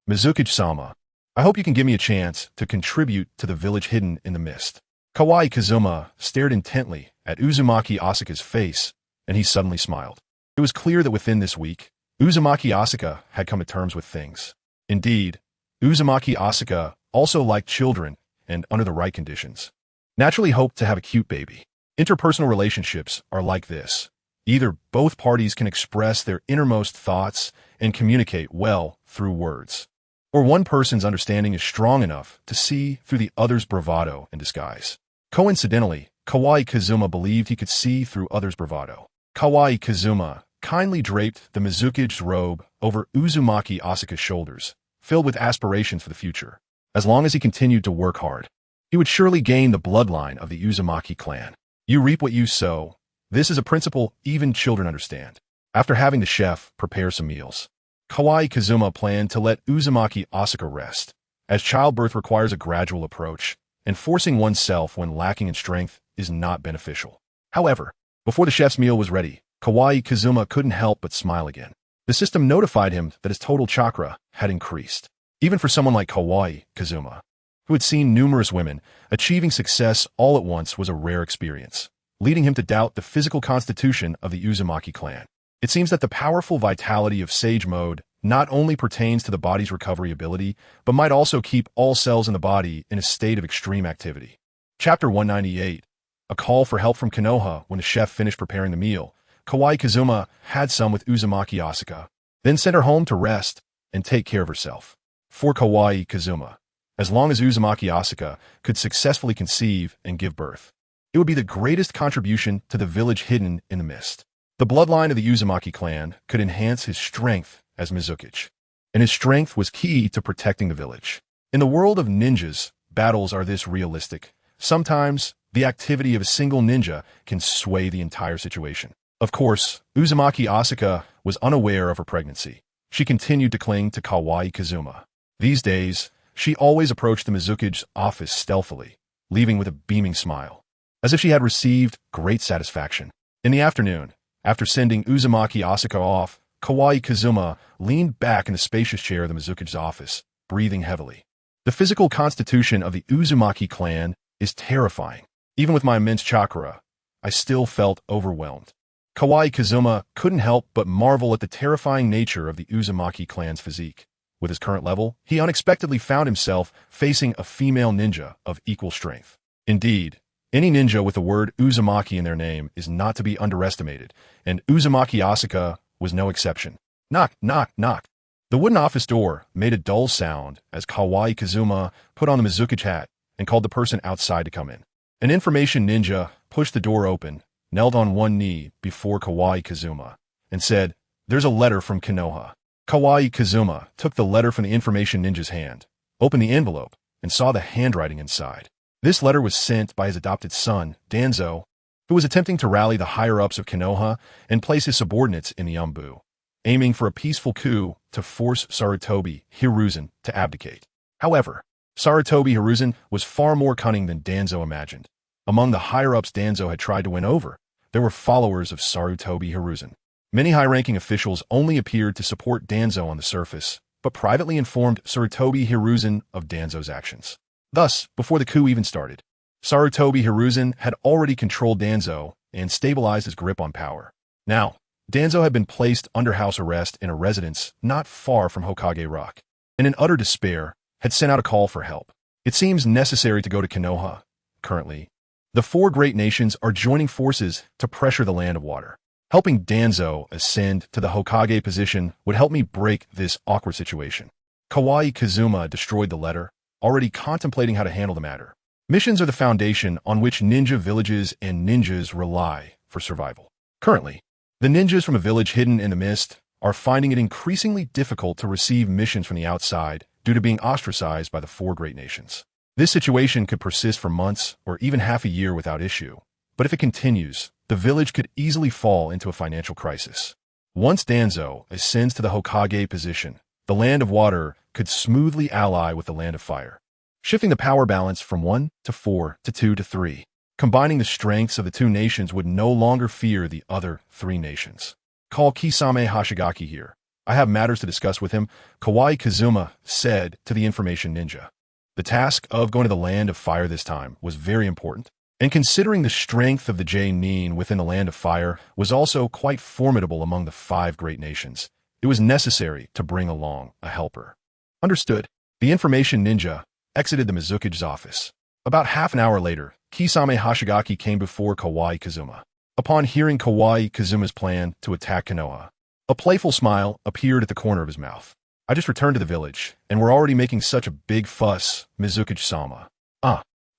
Mizuki-sama, I hope you can give me a chance to contribute to the village hidden in the mist." Kawai Kazuma stared intently at Uzumaki Asuka's face, and he suddenly smiled. It was clear that within this week, Uzumaki Asuka had come to terms with things. Indeed, Uzumaki Asuka also liked children and, under the right conditions, naturally hoped to have a cute baby. Interpersonal relationships are like this. Either both parties can express their innermost thoughts and communicate well through words, or one person's understanding is strong enough to see through the other's bravado and disguise. Coincidentally, Kawai Kazuma believed he could see through others' bravado. Kawai Kazuma kindly draped the Mizuki's robe over Uzumaki Asuka's shoulders, filled with aspirations for the future. As long as he continued to work hard, he would surely gain the bloodline of the Uzumaki clan. You reap what you sow. This is a principle even children understand. After having the chef prepare some meals, Kawai Kazuma planned to let Uzumaki Asuka rest, as childbirth requires a gradual approach, and forcing oneself when lacking in strength is not beneficial. However, before the chef's meal was ready, Kawai Kazuma couldn't help but smile again. The system notified him that his total chakra had increased. Even for someone like Kawai Kazuma, who had seen numerous women, achieving success all at once was a rare experience, leading him to doubt the physical constitution of the Uzumaki clan. It seems that the powerful vitality of Sage Mode not only pertains to the body's recovery ability, but might also keep all cells in the body in a state of extreme activity. Chapter 198. A call for help from Konoha. When the chef finished preparing the meal, Kawai Kazuma had some with Uzumaki Asuka, then sent her home to rest and take care of herself. For Kawai Kazuma, as long as Uzumaki Asuka could successfully conceive and give birth, it would be the greatest contribution to the village hidden in the mist. The bloodline of the Uzumaki clan could enhance his strength as Mizuki, and his strength was key to protecting the village. In the world of ninjas, battles are this realistic. Sometimes, the activity of a single ninja can sway the entire situation. Of course, Uzumaki Asuka was unaware of her pregnancy. She continued to cling to Kawai Kazuma. These days, she always approached the Mizuki's office stealthily, leaving with a beaming smile, as if she had received great satisfaction. In the afternoon, after sending Uzumaki Asuka off, Kawai Kazuma leaned back in the spacious chair of the Mizuki's office, breathing heavily. The physical constitution of the Uzumaki clan is terrifying. Even with my immense chakra, I still felt overwhelmed. Kawai Kazuma couldn't help but marvel at the terrifying nature of the Uzumaki clan's physique. With his current level, he unexpectedly found himself facing a female ninja of equal strength. Indeed, any ninja with the word Uzumaki in their name is not to be underestimated, and Uzumaki Asuka was no exception. Knock, knock, knock. The wooden office door made a dull sound as Kawai Kazuma put on the Mizuki hat and called the person outside to come in. An information ninja pushed the door open, knelt on one knee before Kawai Kazuma, and said, "There's a letter from Konoha." Kawai Kazuma took the letter from the information ninja's hand, opened the envelope, and saw the handwriting inside. This letter was sent by his adopted son, Danzo, who was attempting to rally the higher-ups of Konoha and place his subordinates in the Umbu, aiming for a peaceful coup to force Sarutobi Hiruzen to abdicate. However, Sarutobi Hiruzen was far more cunning than Danzo imagined. Among the higher-ups Danzo had tried to win over, there were followers of Sarutobi Hiruzen. Many high-ranking officials only appeared to support Danzo on the surface, but privately informed Sarutobi Hiruzen of Danzo's actions. Thus, before the coup even started, Sarutobi Hiruzen had already controlled Danzo and stabilized his grip on power. Now, Danzo had been placed under house arrest in a residence not far from Hokage Rock, and in utter despair, had sent out a call for help. It seems necessary to go to Konoha. Currently, the four great nations are joining forces to pressure the Land of Water. Helping Danzo ascend to the Hokage position would help me break this awkward situation. Kawaii Kazuma destroyed the letter, already contemplating how to handle the matter. Missions are the foundation on which ninja villages and ninjas rely for survival. Currently, the ninjas from a village hidden in the mist are finding it increasingly difficult to receive missions from the outside due to being ostracized by the four great nations. This situation could persist for months or even half a year without issue, but if it continues, the village could easily fall into a financial crisis. Once Danzo ascends to the Hokage position, the Land of Water could smoothly ally with the Land of Fire, shifting the power balance from 1 to 4 to 2 to 3. Combining the strengths of the two nations would no longer fear the other three nations. Call Kisame Hashigaki here. I have matters to discuss with him, Kawaii Kazuma said to the information ninja. The task of going to the Land of Fire this time was very important, and considering the strength of the J-Nin within the Land of Fire was also quite formidable among the five great nations, it was necessary to bring along a helper. Understood. The information ninja exited the Mizuki's office. About half an hour later, Kisame Hashigaki came before Kawaii Kazuma. Upon hearing Kawaii Kazuma's plan to attack Konoha, a playful smile appeared at the corner of his mouth. I just returned to the village, and we're already making such a big fuss, Mizuki-sama.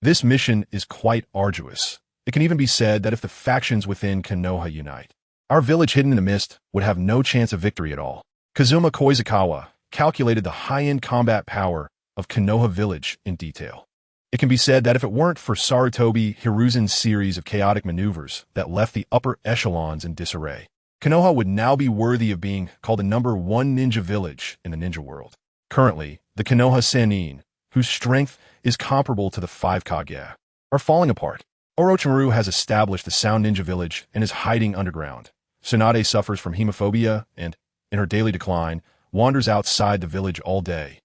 This mission is quite arduous. It can even be said that if the factions within Konoha unite, our village hidden in the mist would have no chance of victory at all. Kazuma Koizakawa calculated the high-end combat power of Konoha village in detail. It can be said that if it weren't for Sarutobi Hiruzen's series of chaotic maneuvers that left the upper echelons in disarray, Konoha would now be worthy of being called the #1 ninja village in the ninja world. Currently, the Konoha Sennin, whose strength is comparable to the 5 Kage, are falling apart. Orochimaru has established the Sound Ninja Village and is hiding underground. Tsunade suffers from hemophobia and, in her daily decline, wanders outside the village all day,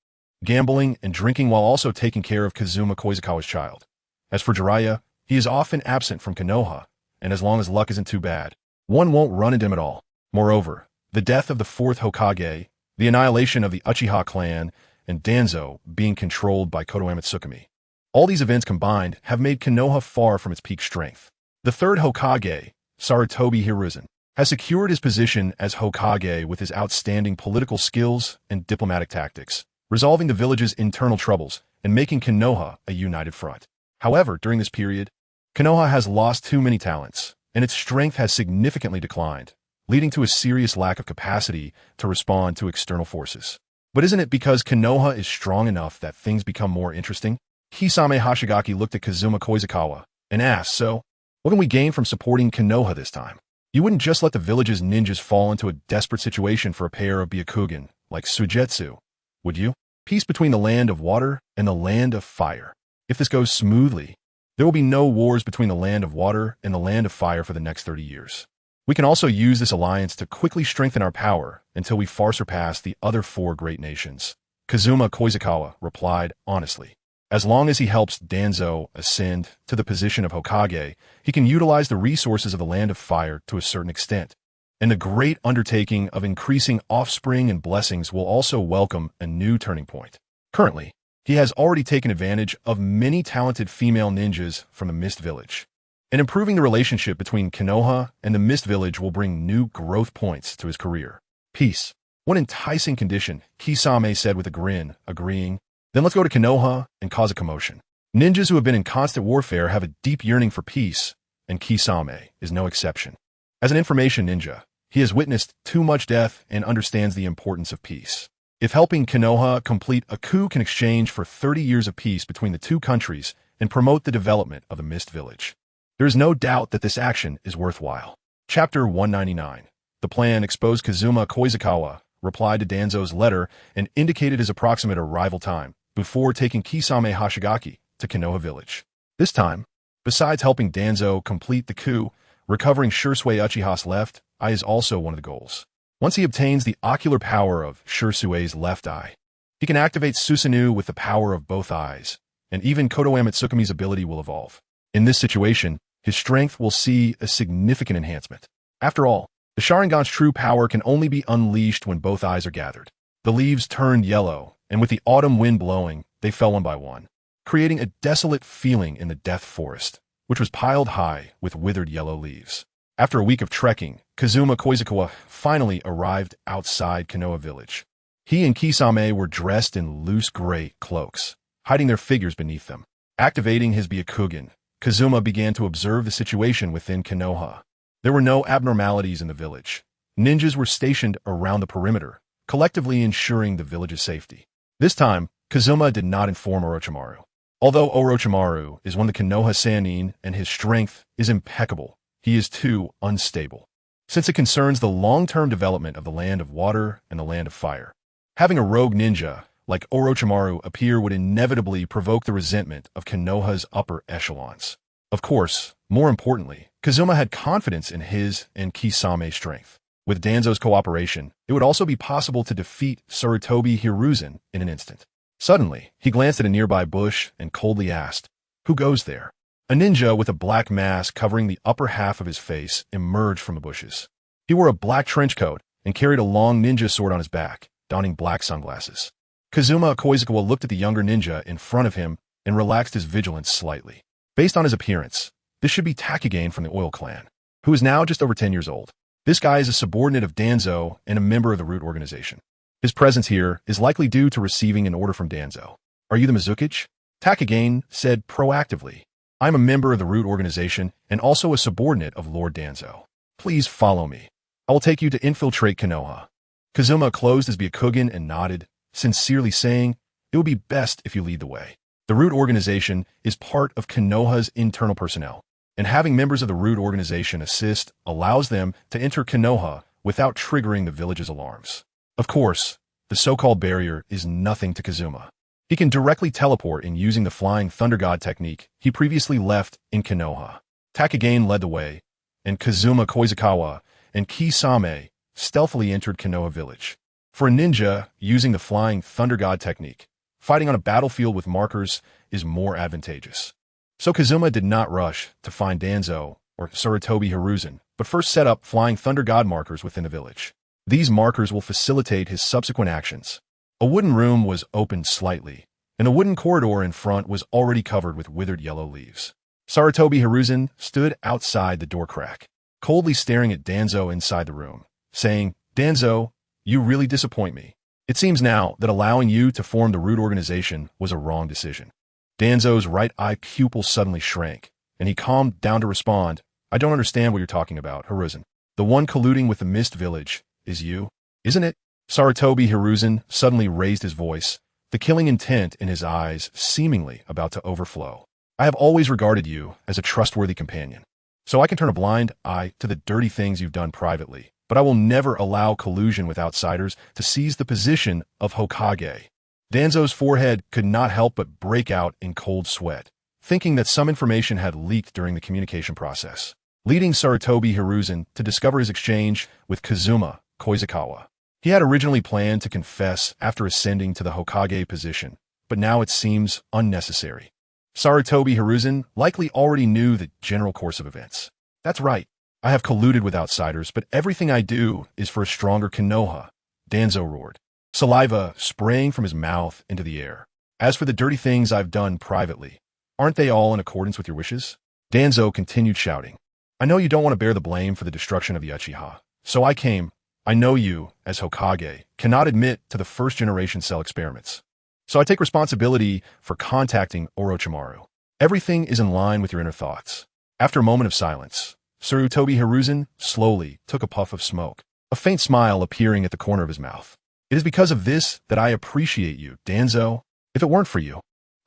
gambling and drinking while also taking care of Kazuma Koizakawa's child. As for Jiraiya, he is often absent from Konoha, and as long as luck isn't too bad, one won't run into him at all. Moreover, the death of the 4th Hokage, the annihilation of the Uchiha clan, and Danzo being controlled by Kotoeme Tsukumi. All these events combined have made Konoha far from its peak strength. The 3rd Hokage, Sarutobi Hiruzen, has secured his position as Hokage with his outstanding political skills and diplomatic tactics, resolving the village's internal troubles and making Konoha a united front. However, during this period, Konoha has lost too many talents, and its strength has significantly declined, leading to a serious lack of capacity to respond to external forces. But isn't it because Konoha is strong enough that things become more interesting? Kisame Hashigaki looked at Kazuma Koizakawa and asked, "So, what can we gain from supporting Konoha this time? You wouldn't just let the village's ninjas fall into a desperate situation for a pair of Byakugan like Suigetsu, would you? Peace between the Land of Water and the Land of Fire. If this goes smoothly, there will be no wars between the Land of Water and the Land of Fire for the next 30 years. We can also use this alliance to quickly strengthen our power until we far surpass the other 4 great nations." Kazuma Koizakawa replied honestly. As long as he helps Danzo ascend to the position of Hokage, he can utilize the resources of the Land of Fire to a certain extent. And the great undertaking of increasing offspring and blessings will also welcome a new turning point. Currently, he has already taken advantage of many talented female ninjas from the Mist Village. And improving the relationship between Konoha and the Mist Village will bring new growth points to his career. Peace. What enticing condition, Kisame said with a grin, agreeing. Then let's go to Konoha and cause a commotion. Ninjas who have been in constant warfare have a deep yearning for peace, and Kisame is no exception. As an information ninja, he has witnessed too much death and understands the importance of peace. If helping Konoha complete a coup can exchange for 30 years of peace between the two countries and promote the development of the Mist Village. There is no doubt that this action is worthwhile. Chapter 199. The plan exposed. Kobayakawa replied to Danzo's letter and indicated his approximate arrival time before taking Kisame Hashigaki to Konoha Village. This time, besides helping Danzo complete the coup, recovering Shursui Uchiha's left eye is also one of the goals. Once he obtains the ocular power of Shursui's left eye, he can activate Susanoo with the power of both eyes, and even Kotoe Mitsukumi's ability will evolve. In this situation, his strength will see a significant enhancement. After all, the Sharingan's true power can only be unleashed when both eyes are gathered. The leaves turned yellow, and with the autumn wind blowing, they fell one by one, creating a desolate feeling in the Death Forest, which was piled high with withered yellow leaves. After a week of trekking, Kobayakawa finally arrived outside Konoha Village. He and Kisame were dressed in loose gray cloaks, hiding their figures beneath them. Activating his Byakugan, Kazuma began to observe the situation within Konoha. There were no abnormalities in the village. Ninjas were stationed around the perimeter, collectively ensuring the village's safety. This time, Kazuma did not inform Orochimaru. Although Orochimaru is one of the Konoha Sannin and his strength is impeccable, he is too unstable, since it concerns the long-term development of the Land of Water and the Land of Fire. Having a rogue ninja like Orochimaru appear would inevitably provoke the resentment of Konoha's upper echelons. Of course, more importantly, Kazuma had confidence in his and Kisame's strength. With Danzo's cooperation, it would also be possible to defeat Sarutobi Hiruzen in an instant. Suddenly, he glanced at a nearby bush and coldly asked, "Who goes there?" A ninja with a black mask covering the upper half of his face emerged from the bushes. He wore a black trench coat and carried a long ninja sword on his back, donning black sunglasses. Kobayakawa looked at the younger ninja in front of him and relaxed his vigilance slightly. Based on his appearance, this should be Takagane from the Oil Clan, who is now just over 10 years old. This guy is a subordinate of Danzo and a member of the Root Organization. His presence here is likely due to receiving an order from Danzo. "Are you the Mizukichi?" Takagane said proactively. "I'm a member of the Root Organization and also a subordinate of Lord Danzo. Please follow me. I will take you to infiltrate Konoha." Kazuma closed his Byakugan and nodded, sincerely saying, "It would be best if you lead the way." The Root Organization is part of Konoha's internal personnel, and having members of the Root Organization assist allows them to enter Konoha without triggering the village's alarms. Of course, the so-called barrier is nothing to Kazuma. He can directly teleport in using the Flying Thunder God technique he previously left in Konoha. Takagane led the way, and Kobayakawa and Kisame stealthily entered Konoha Village. For a ninja using the Flying Thunder God technique, fighting on a battlefield with markers is more advantageous. So Kazuma did not rush to find Danzo or Sarutobi Hiruzen, but first set up Flying Thunder God markers within the village. These markers will facilitate his subsequent actions. A wooden room was opened slightly, and the wooden corridor in front was already covered with withered yellow leaves. Sarutobi Hiruzen stood outside the door crack, coldly staring at Danzo inside the room, saying, "Danzo, you really disappoint me. It seems now that allowing you to form the Root Organization was a wrong decision." Danzo's right eye pupil suddenly shrank, and he calmed down to respond, "I don't understand what you're talking about, Hiruzen. The one colluding with the Mist Village is you, isn't it?" Sarutobi Hiruzen suddenly raised his voice, the killing intent in his eyes seemingly about to overflow. "I have always regarded you as a trustworthy companion, so I can turn a blind eye to the dirty things you've done privately, but I will never allow collusion with outsiders to seize the position of Hokage." Danzo's forehead could not help but break out in cold sweat, thinking that some information had leaked during the communication process, leading Sarutobi Hiruzen to discover his exchange with Kobayakawa. He had originally planned to confess after ascending to the Hokage position, but now it seems unnecessary. Sarutobi Hiruzen likely already knew the general course of events. "That's right. I have colluded with outsiders, but everything I do is for a stronger Konoha," Danzo roared, saliva spraying from his mouth into the air. "As for the dirty things I've done privately, aren't they all in accordance with your wishes?" Danzo continued shouting, "I know you don't want to bear the blame for the destruction of the Uchiha, so I know you, as Hokage, cannot admit to the first-generation cell experiments. So I take responsibility for contacting Orochimaru. Everything is in line with your inner thoughts." After a moment of silence, Sarutobi Hiruzen slowly took a puff of smoke, a faint smile appearing at the corner of his mouth. "It is because of this that I appreciate you, Danzo. If it weren't for you,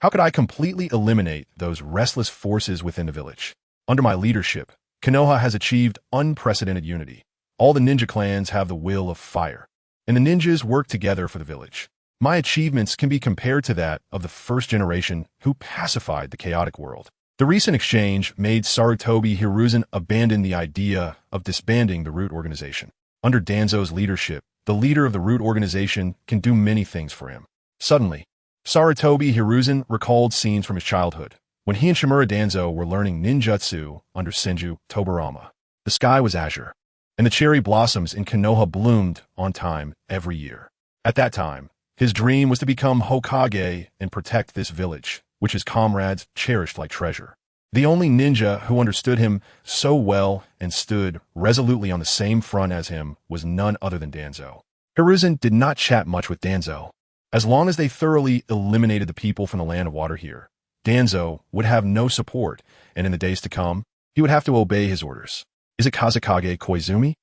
How could I completely eliminate those restless forces within the village? Under my leadership, Konoha has achieved unprecedented unity. All the ninja clans have the will of fire, and the ninjas work together for the village. My achievements can be compared to that of the first generation who pacified the chaotic world. The recent exchange made Sarutobi Hiruzen abandon the idea of disbanding the Root organization. Under Danzo's leadership, the leader of the Root organization can do many things for him. Suddenly, Sarutobi Hiruzen recalled scenes from his childhood, when he and Shimura Danzo were learning ninjutsu under Senju Tobarama. The sky was azure, and the cherry blossoms in Konoha bloomed on time every year. At that time, his dream was to become Hokage and protect this village, which his comrades cherished like treasure. The only ninja who understood him so well and stood resolutely on the same front as him was none other than Danzo. Hiruzen did not chat much with Danzo. As long as they thoroughly eliminated the people from the land of water here, Danzo would have no support, and in the days to come, he would have to obey his orders. Is it Kazekage Koizumi?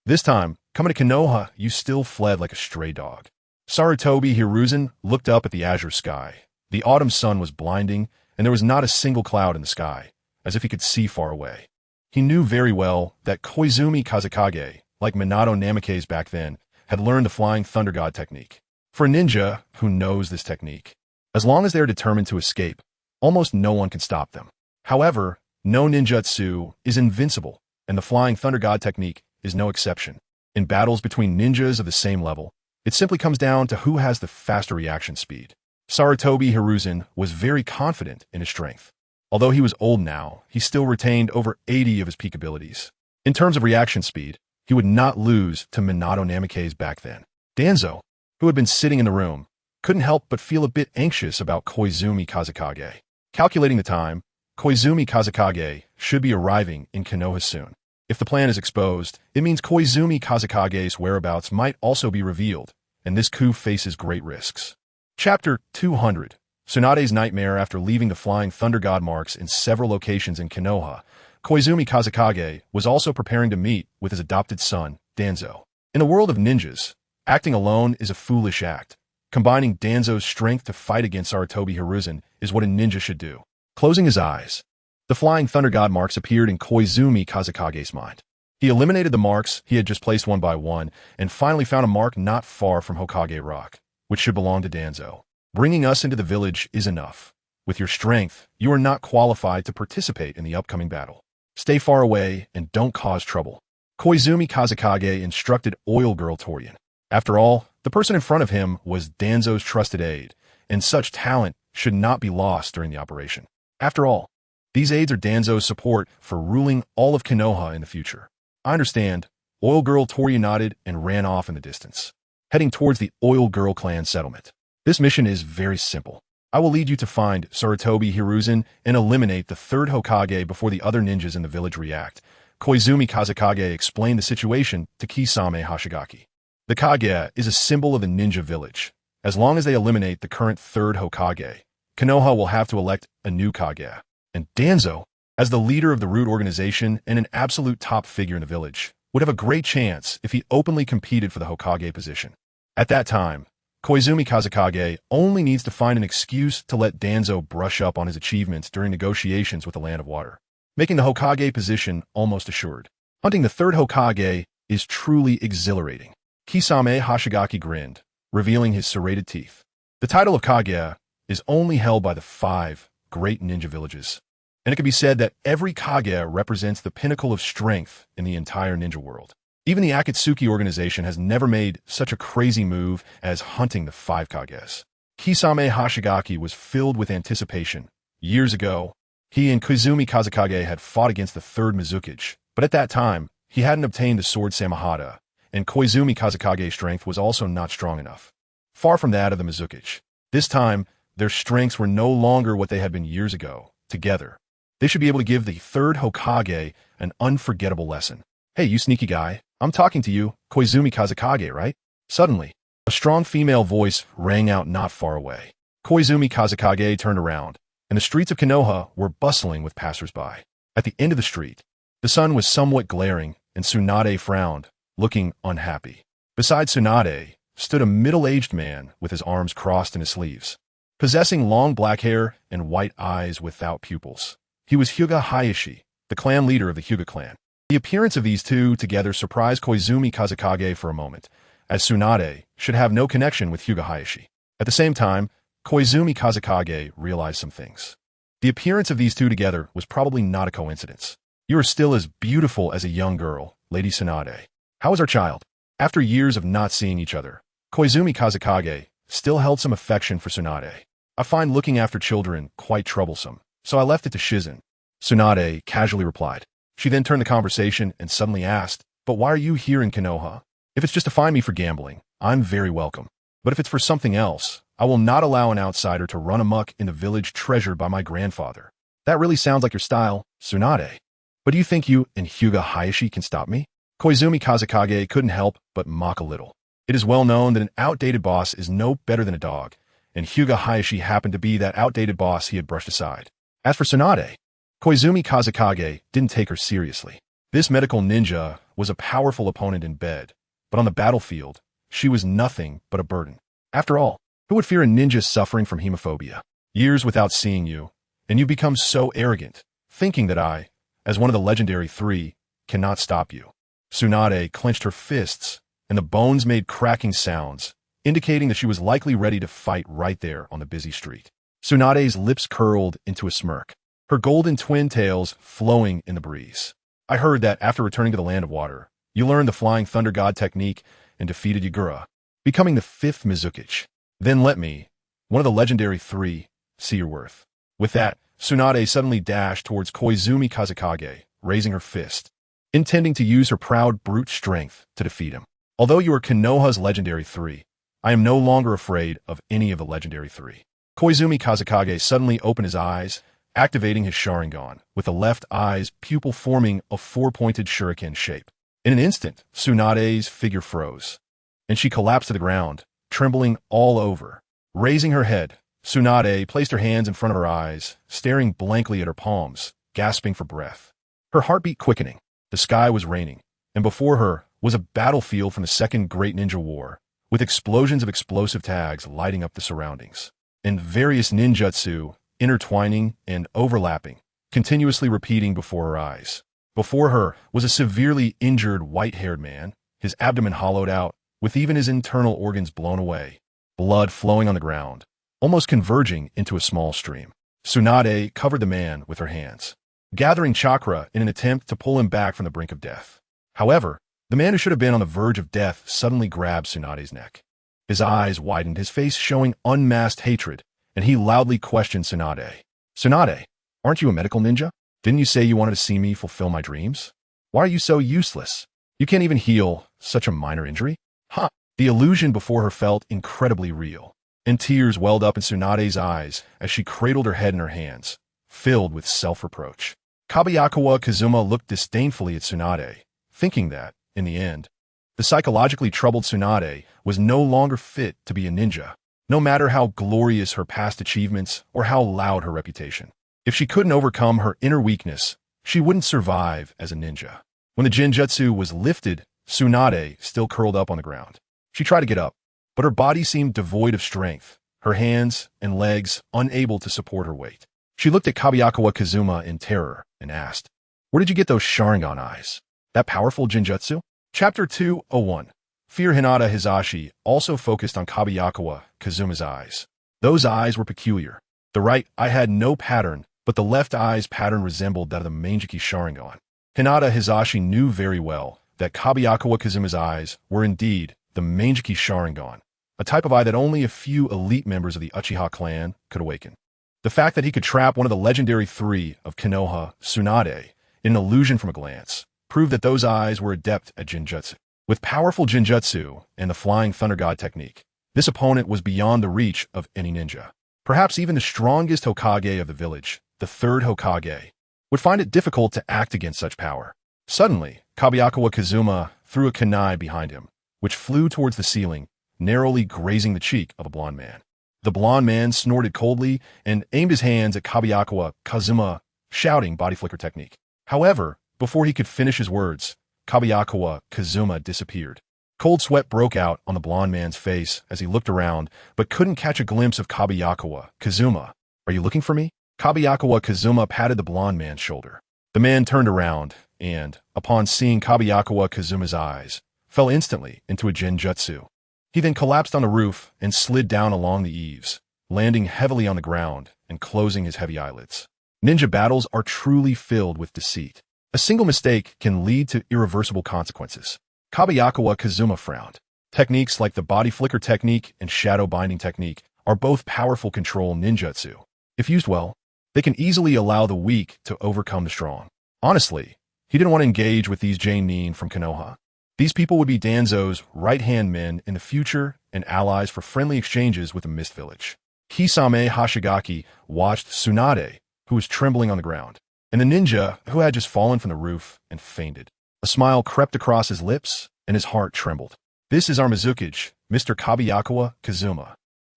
This time, coming to Konoha, you still fled like a stray dog. Sarutobi Hiruzen looked up at the azure sky. The autumn sun was blinding, and there was not a single cloud in the sky, as if he could see far away. He knew very well that Koizumi Kazekage, like Minato Namikaze back then, had learned the Flying Thunder God technique. For a ninja who knows this technique, as long as they are determined to escape, almost no one can stop them. However, no ninjutsu is invincible, and the Flying Thunder God technique is no exception. In battles between ninjas of the same level, it simply comes down to who has the faster reaction speed. Sarutobi Hiruzen was very confident in his strength. Although he was old now, he still retained over 80 of his peak abilities. In terms of reaction speed, he would not lose to Minato Namikaze back then. Danzo, who had been sitting in the room, couldn't help but feel a bit anxious about Koizumi Kazekage. Calculating the time, Koizumi Kazekage should be arriving in Konoha soon. If the plan is exposed, it means Koizumi Kazekage's whereabouts might also be revealed, and this coup faces great risks. Chapter 200. Tsunade's nightmare. After leaving the Flying Thunder God marks in several locations in Konoha, Koizumi Kazekage was also preparing to meet with his adopted son, Danzo. In the world of ninjas, acting alone is a foolish act. Combining Danzo's strength to fight against Sarutobi Hiruzen is what a ninja should do. Closing his eyes, the Flying Thunder God marks appeared in Koizumi Kazekage's mind. He eliminated the marks he had just placed one by one, and finally found a mark not far from Hokage Rock, which should belong to Danzo. Bringing us into the village is enough. With your strength, you are not qualified to participate in the upcoming battle. Stay far away and don't cause trouble. Koizumi Kazekage instructed Oil Girl Torian. After all, the person in front of him was Danzo's trusted aide, and such talent should not be lost during the operation. After all, these aides are Danzo's support for ruling all of Konoha in the future. I understand. Oil Girl Torian nodded and ran off in the distance, heading towards the Oil Girl clan settlement. This mission is very simple. I will lead you to find Sarutobi Hiruzen and eliminate the third Hokage before the other ninjas in the village react. Koizumi Kazekage explained the situation to Kisame Hashigaki. The Kage is a symbol of the ninja village. As long as they eliminate the current third Hokage, Konoha will have to elect a new Kage. And Danzo, as the leader of the Root organization and an absolute top figure in the village, would have a great chance if he openly competed for the Hokage position. At that time, Koizumi Kazekage only needs to find an excuse to let Danzo brush up on his achievements during negotiations with the Land of Water, making the Hokage position almost assured. Hunting the third Hokage is truly exhilarating. Kisame Hashigaki grinned, revealing his serrated teeth. The title of Kage is only held by the 5 great ninja villages, and it can be said that every Kage represents the pinnacle of strength in the entire ninja world. Even the Akatsuki organization has never made such a crazy move as hunting the 5 Kages. Kisame Hashigaki was filled with anticipation. Years ago, he and Koizumi Kazekage had fought against the 3rd Mizukage, but at that time, he hadn't obtained the sword Samahata, and Koizumi Kazekage's strength was also not strong enough. Far from that of the Mizukage. This time, their strengths were no longer what they had been years ago. Together, they should be able to give the 3rd Hokage an unforgettable lesson. Hey, you sneaky guy, I'm talking to you, Koizumi Kazekage, right? Suddenly, a strong female voice rang out not far away. Koizumi Kazekage turned around, and the streets of Konoha were bustling with passers-by. At the end of the street, the sun was somewhat glaring, and Tsunade frowned, looking unhappy. Beside Tsunade stood a middle-aged man with his arms crossed in his sleeves. possessing long black hair and white eyes without pupils. He was Hyuga Hayashi, the clan leader of the Hyuga clan. The appearance of these two together surprised Koizumi Kazekage for a moment, as Tsunade should have no connection with Hyuga Hayashi. At the same time, Koizumi Kazekage realized some things. The appearance of these two together was probably not a coincidence. You are still as beautiful as a young girl, Lady Tsunade. How is our child? After years of not seeing each other, Koizumi Kazekage still held some affection for Tsunade. I find looking after children quite troublesome, so I left it to Shizen. Tsunade casually replied. She then turned the conversation and suddenly asked, "But why are you here in Konoha? If it's just to find me for gambling, I'm very welcome. But if it's for something else, I will not allow an outsider to run amok in the village treasured by my grandfather." That really sounds like your style, Tsunade. But do you think you and Hyuga Hayashi can stop me? Koizumi Kazekage couldn't help but mock a little. It is well known that an outdated boss is no better than a dog, and Hyuga Hayashi happened to be that outdated boss he had brushed aside. As for Tsunade, Koizumi Kazekage didn't take her seriously. This medical ninja was a powerful opponent in bed, but on the battlefield, she was nothing but a burden. After all, who would fear a ninja suffering from hemophobia? Years without seeing you, and you become so arrogant, thinking that I, as one of the legendary three, cannot stop you. Tsunade clenched her fists, and the bones made cracking sounds, indicating that she was likely ready to fight right there on the busy street. Tsunade's lips curled into a smirk, her golden twin tails flowing in the breeze. I heard that after returning to the Land of Water, you learned the Flying Thunder God technique and defeated Yagura, becoming the 5th Mizukichi. Then let me, one of the legendary three, see your worth. With that, Tsunade suddenly dashed towards Koizumi Kazekage, raising her fist, intending to use her proud brute strength to defeat him. Although you are Konoha's legendary three, I am no longer afraid of any of the legendary three. Koizumi Kazekage suddenly opened his eyes, activating his Sharingan, with the left eye's pupil forming a 4-pointed shuriken shape. In an instant, Tsunade's figure froze, and she collapsed to the ground, trembling all over. Raising her head, Tsunade placed her hands in front of her eyes, staring blankly at her palms, gasping for breath. Her heartbeat quickening. The sky was raining, and before her was a battlefield from the Second Great Ninja War, with explosions of explosive tags lighting up the surroundings, and various ninjutsu intertwining and overlapping, continuously repeating before her eyes. Before her was a severely injured white-haired man, his abdomen hollowed out, with even his internal organs blown away, blood flowing on the ground, almost converging into a small stream. Tsunade covered the man with her hands, gathering chakra in an attempt to pull him back from the brink of death. However, the man who should have been on the verge of death suddenly grabbed Tsunade's neck. His eyes widened, his face showing unmasked hatred, and he loudly questioned Tsunade. "Tsunade, aren't you a medical ninja? Didn't you say you wanted to see me fulfill my dreams? Why are you so useless? You can't even heal such a minor injury?" Ha! The illusion before her felt incredibly real, and tears welled up in Tsunade's eyes as she cradled her head in her hands, filled with self-reproach. Kobayakawa Kazuma looked disdainfully at Tsunade, thinking that, in the end, the psychologically troubled Tsunade was no longer fit to be a ninja, no matter how glorious her past achievements or how loud her reputation. If she couldn't overcome her inner weakness, she wouldn't survive as a ninja. When the Jinjutsu was lifted, Tsunade still curled up on the ground. She tried to get up, but her body seemed devoid of strength, her hands and legs unable to support her weight. She looked at Kobayakawa Kazuma in terror and asked, "Where did you get those Sharingan eyes? That powerful Jinjutsu?" Chapter 201. Fear. Hinata Hizashi also focused on Kobayakawa Kazuma's eyes. Those eyes were peculiar. The right eye had no pattern, but the left eye's pattern resembled that of the Manjiki Sharingan. Hinata Hizashi knew very well that Kobayakawa Kazuma's eyes were indeed the Manjiki Sharingan, a type of eye that only a few elite members of the Uchiha clan could awaken. The fact that he could trap one of the legendary three of Konoha, Tsunade, in an illusion from a glance, proved that those eyes were adept at Jinjutsu. With powerful Jinjutsu and the Flying Thunder God technique, this opponent was beyond the reach of any ninja. Perhaps even the strongest Hokage of the village, the third Hokage, would find it difficult to act against such power. Suddenly, Kobayakawa Kazuma threw a kunai behind him, which flew towards the ceiling, narrowly grazing the cheek of the blond man. The blond man snorted coldly and aimed his hands at Kobayakawa Kazuma, shouting body flicker technique. However, before he could finish his words, Kobayakawa Kazuma disappeared. Cold sweat broke out on the blond man's face as he looked around, but couldn't catch a glimpse of Kobayakawa. Kazuma, are you looking for me? Kobayakawa Kazuma patted the blond man's shoulder. The man turned around and, upon seeing Kobayakawa Kazuma's eyes, fell instantly into a genjutsu. He then collapsed on the roof and slid down along the eaves, landing heavily on the ground and closing his heavy eyelids. Ninja battles are truly filled with deceit. A single mistake can lead to irreversible consequences. Kobayakawa Kazuma frowned. Techniques like the body flicker technique and shadow binding technique are both powerful control ninjutsu. If used well, they can easily allow the weak to overcome the strong. Honestly, he didn't want to engage with these Jonin from Konoha. These people would be Danzo's right-hand men in the future and allies for friendly exchanges with the Mist Village. Kisame Hashigaki watched Tsunade, who was trembling on the ground, and the ninja who had just fallen from the roof and fainted. A smile crept across his lips, and his heart trembled. This is our Mizukage, Mr. Kobayakawa Kazuma.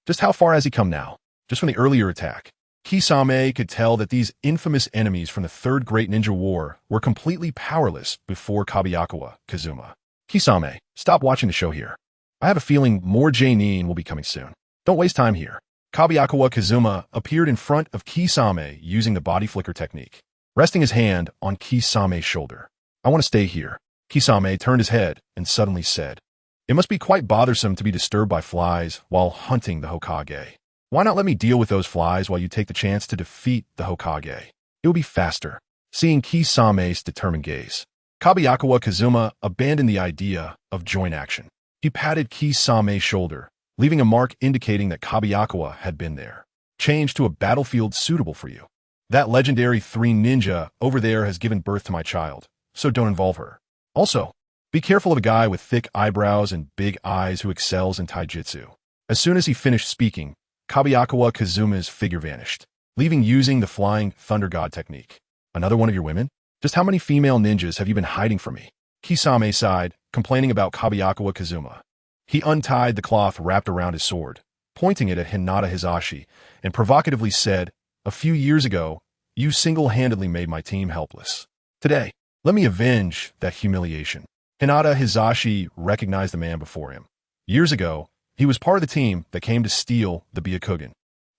Just how far has he come now? Just from the earlier attack. Kisame could tell that these infamous enemies from the Third Great Ninja War were completely powerless before Kobayakawa Kazuma. Kisame, stop watching the show here. I have a feeling more Jonin will be coming soon. Don't waste time here. Kobayakawa Kazuma appeared in front of Kisame using the body flicker technique, resting his hand on Kisame's shoulder. I want to stay here. Kisame turned his head and suddenly said, "It must be quite bothersome to be disturbed by flies while hunting the Hokage. Why not let me deal with those flies while you take the chance to defeat the Hokage? It will be faster." Seeing Kisame's determined gaze, Kobayakawa Kazuma abandoned the idea of joint action. He patted Kisame's shoulder, leaving a mark indicating that Kobayakawa had been there. "Change to a battlefield suitable for you. That legendary 3 ninja over there has given birth to my child, so don't involve her. Also, be careful of a guy with thick eyebrows and big eyes who excels in taijutsu." As soon as he finished speaking, Kobayakawa Kazuma's figure vanished, leaving using the flying thunder god technique. "Another one of your women? Just how many female ninjas have you been hiding from me?" Kisame sighed, complaining about Kobayakawa Kazuma. He untied the cloth wrapped around his sword, pointing it at Hinata Hisashi, and provocatively said, "A few years ago, you single-handedly made my team helpless. Today, let me avenge that humiliation." Hinata Hisashi recognized the man before him. Years ago, he was part of the team that came to steal the Byakugan.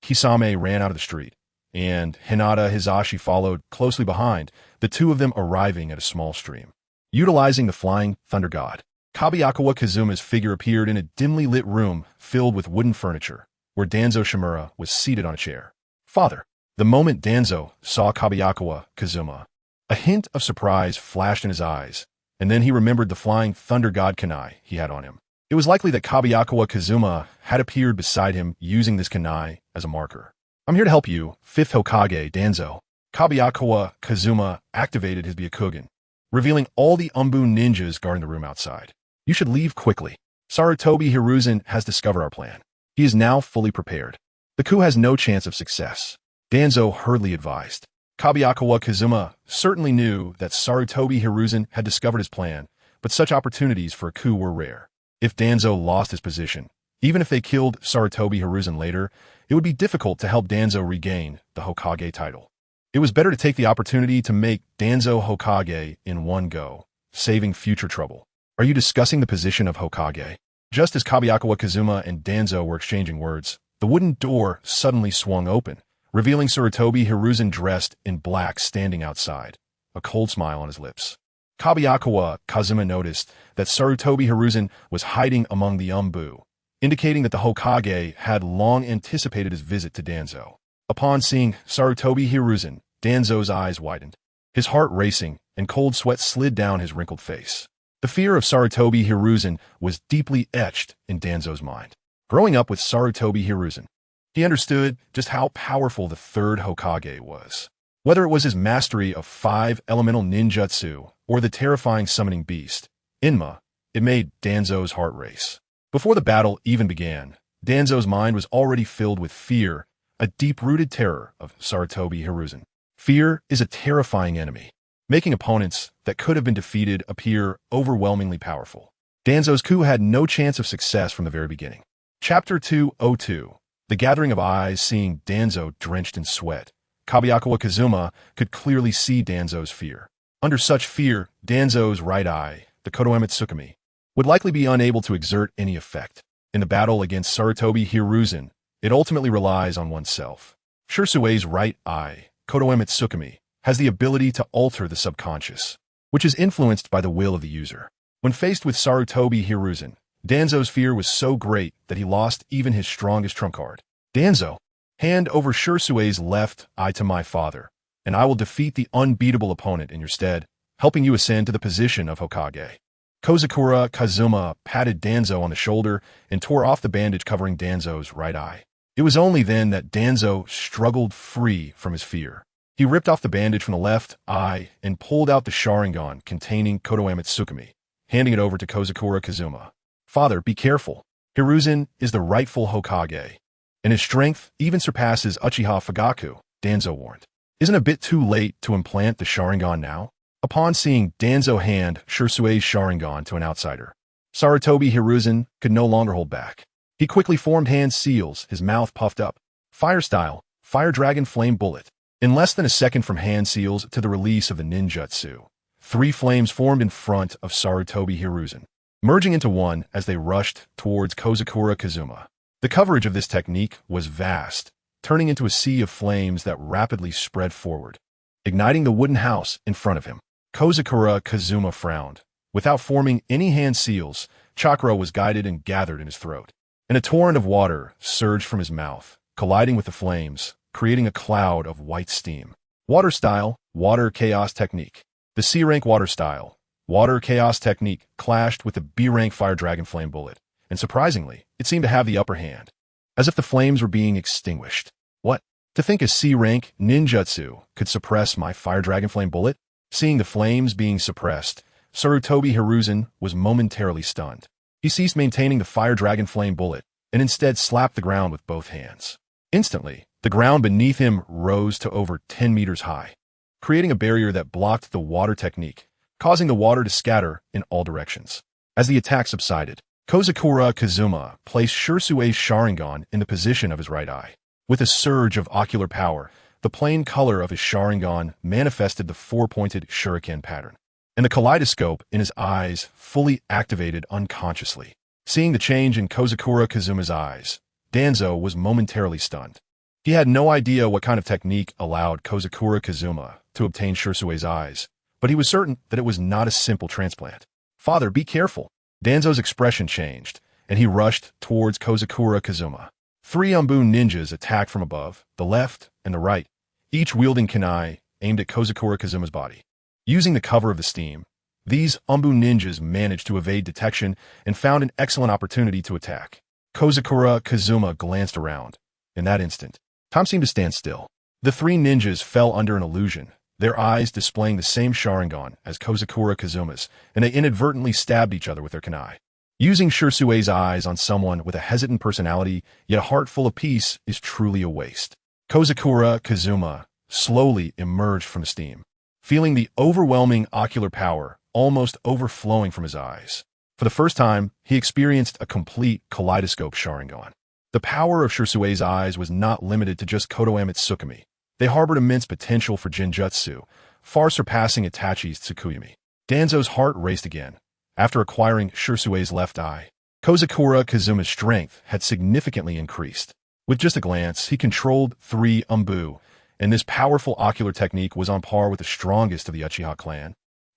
Kisame ran out of the street, and Hinata Hisashi followed closely behind, the two of them arriving at a small stream. Utilizing the flying thunder god, Kobayakawa Kazuma's figure appeared in a dimly lit room filled with wooden furniture, where Danzo Shimura was seated on a chair. "Father." The moment Danzo saw Kobayakawa Kazuma, a hint of surprise flashed in his eyes, and then he remembered the flying thunder god kunai he had on him. It was likely that Kobayakawa Kazuma had appeared beside him using this kunai as a marker. "I'm here to help you, 5th Hokage Danzo." Kobayakawa Kazuma activated his Byakugan, revealing all the Umbu ninjas guarding the room outside. "You should leave quickly. Sarutobi Hiruzen has discovered our plan. He is now fully prepared. The coup has no chance of success," Danzo hurriedly advised. Kobayakawa Kazuma certainly knew that Sarutobi Hiruzen had discovered his plan, but such opportunities for a coup were rare. If Danzo lost his position, even if they killed Sarutobi Hiruzen later, it would be difficult to help Danzo regain the Hokage title. It was better to take the opportunity to make Danzo Hokage in one go, saving future trouble. "Are you discussing the position of Hokage?" Just as Kobayakawa Kazuma and Danzo were exchanging words, the wooden door suddenly swung open, revealing Sarutobi Hiruzen dressed in black standing outside, a cold smile on his lips. Kobayakawa Kazuma noticed that Sarutobi Hiruzen was hiding among the Umbu, indicating that the Hokage had long anticipated his visit to Danzo. Upon seeing Sarutobi Hiruzen, Danzo's eyes widened, his heart racing, and cold sweat slid down his wrinkled face. The fear of Sarutobi Hiruzen was deeply etched in Danzo's mind. Growing up with Sarutobi Hiruzen, he understood just how powerful the 3rd Hokage was. Whether it was his mastery of 5 elemental ninjutsu or the terrifying summoning beast, Inma, it made Danzo's heart race. Before the battle even began, Danzo's mind was already filled with fear, a deep-rooted terror of Sarutobi Hiruzen. Fear is a terrifying enemy, making opponents that could have been defeated appear overwhelmingly powerful. Danzo's coup had no chance of success from the very beginning. Chapter 202. The Gathering of Eyes. Seeing Danzo drenched in sweat, Kobayakawa Kazuma could clearly see Danzo's fear. Under such fear, Danzo's right eye, the Kotoemitsukami, would likely be unable to exert any effect. In the battle against Sarutobi Hiruzen, it ultimately relies on oneself. Shursue's right eye, Kobayakawa, has the ability to alter the subconscious, which is influenced by the will of the user. When faced with Sarutobi Hiruzen, Danzo's fear was so great that he lost even his strongest trump card. Danzo, hand over Shursue's left eye to my father, and I will defeat the unbeatable opponent in your stead, helping you ascend to the position of Hokage. Kozakura Kazuma patted Danzo on the shoulder and tore off the bandage covering Danzo's right eye. It was only then that Danzo struggled free from his fear. He ripped off the bandage from the left eye and pulled out the Sharingan containing Kobayakawa, handing it over to Kozakura Kazuma. Father, be careful. Hiruzen is the rightful Hokage, and his strength even surpasses Uchiha Fugaku, Danzo warned. Isn't it a bit too late to implant the Sharingan now? Upon seeing Danzo hand Shursue's Sharingan to an outsider, Sarutobi Hiruzen could no longer hold back. He quickly formed hand seals, his mouth puffed up. Fire style, Fire Dragon Flame Bullet. In less than a second from hand seals to the release of the ninjutsu, 3 flames formed in front of Sarutobi Hiruzen, merging into one as they rushed towards Kozakura Kazuma. The coverage of this technique was vast, turning into a sea of flames that rapidly spread forward, igniting the wooden house in front of him. Kozakura Kazuma frowned. Without forming any hand seals, chakra was guided and gathered in his throat, and a torrent of water surged from his mouth, colliding with the flames, creating a cloud of white steam. Water style, Water Chaos Technique. The C-rank water style, Water Chaos Technique, clashed with the B-rank Fire Dragon Flame Bullet, and surprisingly, it seemed to have the upper hand, as if the flames were being extinguished. What? To think a C-rank ninjutsu could suppress my Fire Dragon Flame Bullet? Seeing the flames being suppressed, Sarutobi Hiruzen was momentarily stunned. He ceased maintaining the Fire Dragon Flame Bullet and instead slapped the ground with both hands. Instantly, the ground beneath him rose to over 10 meters high, creating a barrier that blocked the water technique, causing the water to scatter in all directions. As the attack subsided, Kozakura Kazuma placed Shursue's Sharingan in the position of his right eye. With a surge of ocular power, the plain color of his Sharingan manifested the 4-pointed shuriken pattern, and the kaleidoscope in his eyes fully activated unconsciously. Seeing the change in Kozakura Kazuma's eyes, Danzo was momentarily stunned. He had no idea what kind of technique allowed Kozakura Kazuma to obtain Shursue's eyes, but he was certain that it was not a simple transplant. Father, be careful. Danzo's expression changed, and he rushed towards Kozakura Kazuma. 3 Umbu ninjas attacked from above, the left and the right, each wielding kunai aimed at Kozakura Kazuma's body. Using the cover of the steam, these Umbu ninjas managed to evade detection and found an excellent opportunity to attack. Kozakura Kazuma glanced around. In that instant, time seemed to stand still. The 3 ninjas fell under an illusion, their eyes displaying the same Sharingan as Kozakura Kazuma's, and they inadvertently stabbed each other with their kunai. Using Shursue's eyes on someone with a hesitant personality, yet a heart full of peace, is truly a waste. Kozakura Kazuma slowly emerged from the steam, feeling the overwhelming ocular power almost overflowing from his eyes. For the first time, he experienced a complete kaleidoscope Sharingan. The power of Shursue's eyes was not limited to just Kobayakawa. They harbored immense potential for Jinjutsu, far surpassing Itachi's Tsukuyami. Danzo's heart raced again. After acquiring Shursue's left eye, Kozakura Kazuma's strength had significantly increased. With just a glance, he controlled 3 Umbu, and this powerful ocular technique was on par with the strongest of the Uchiha clan.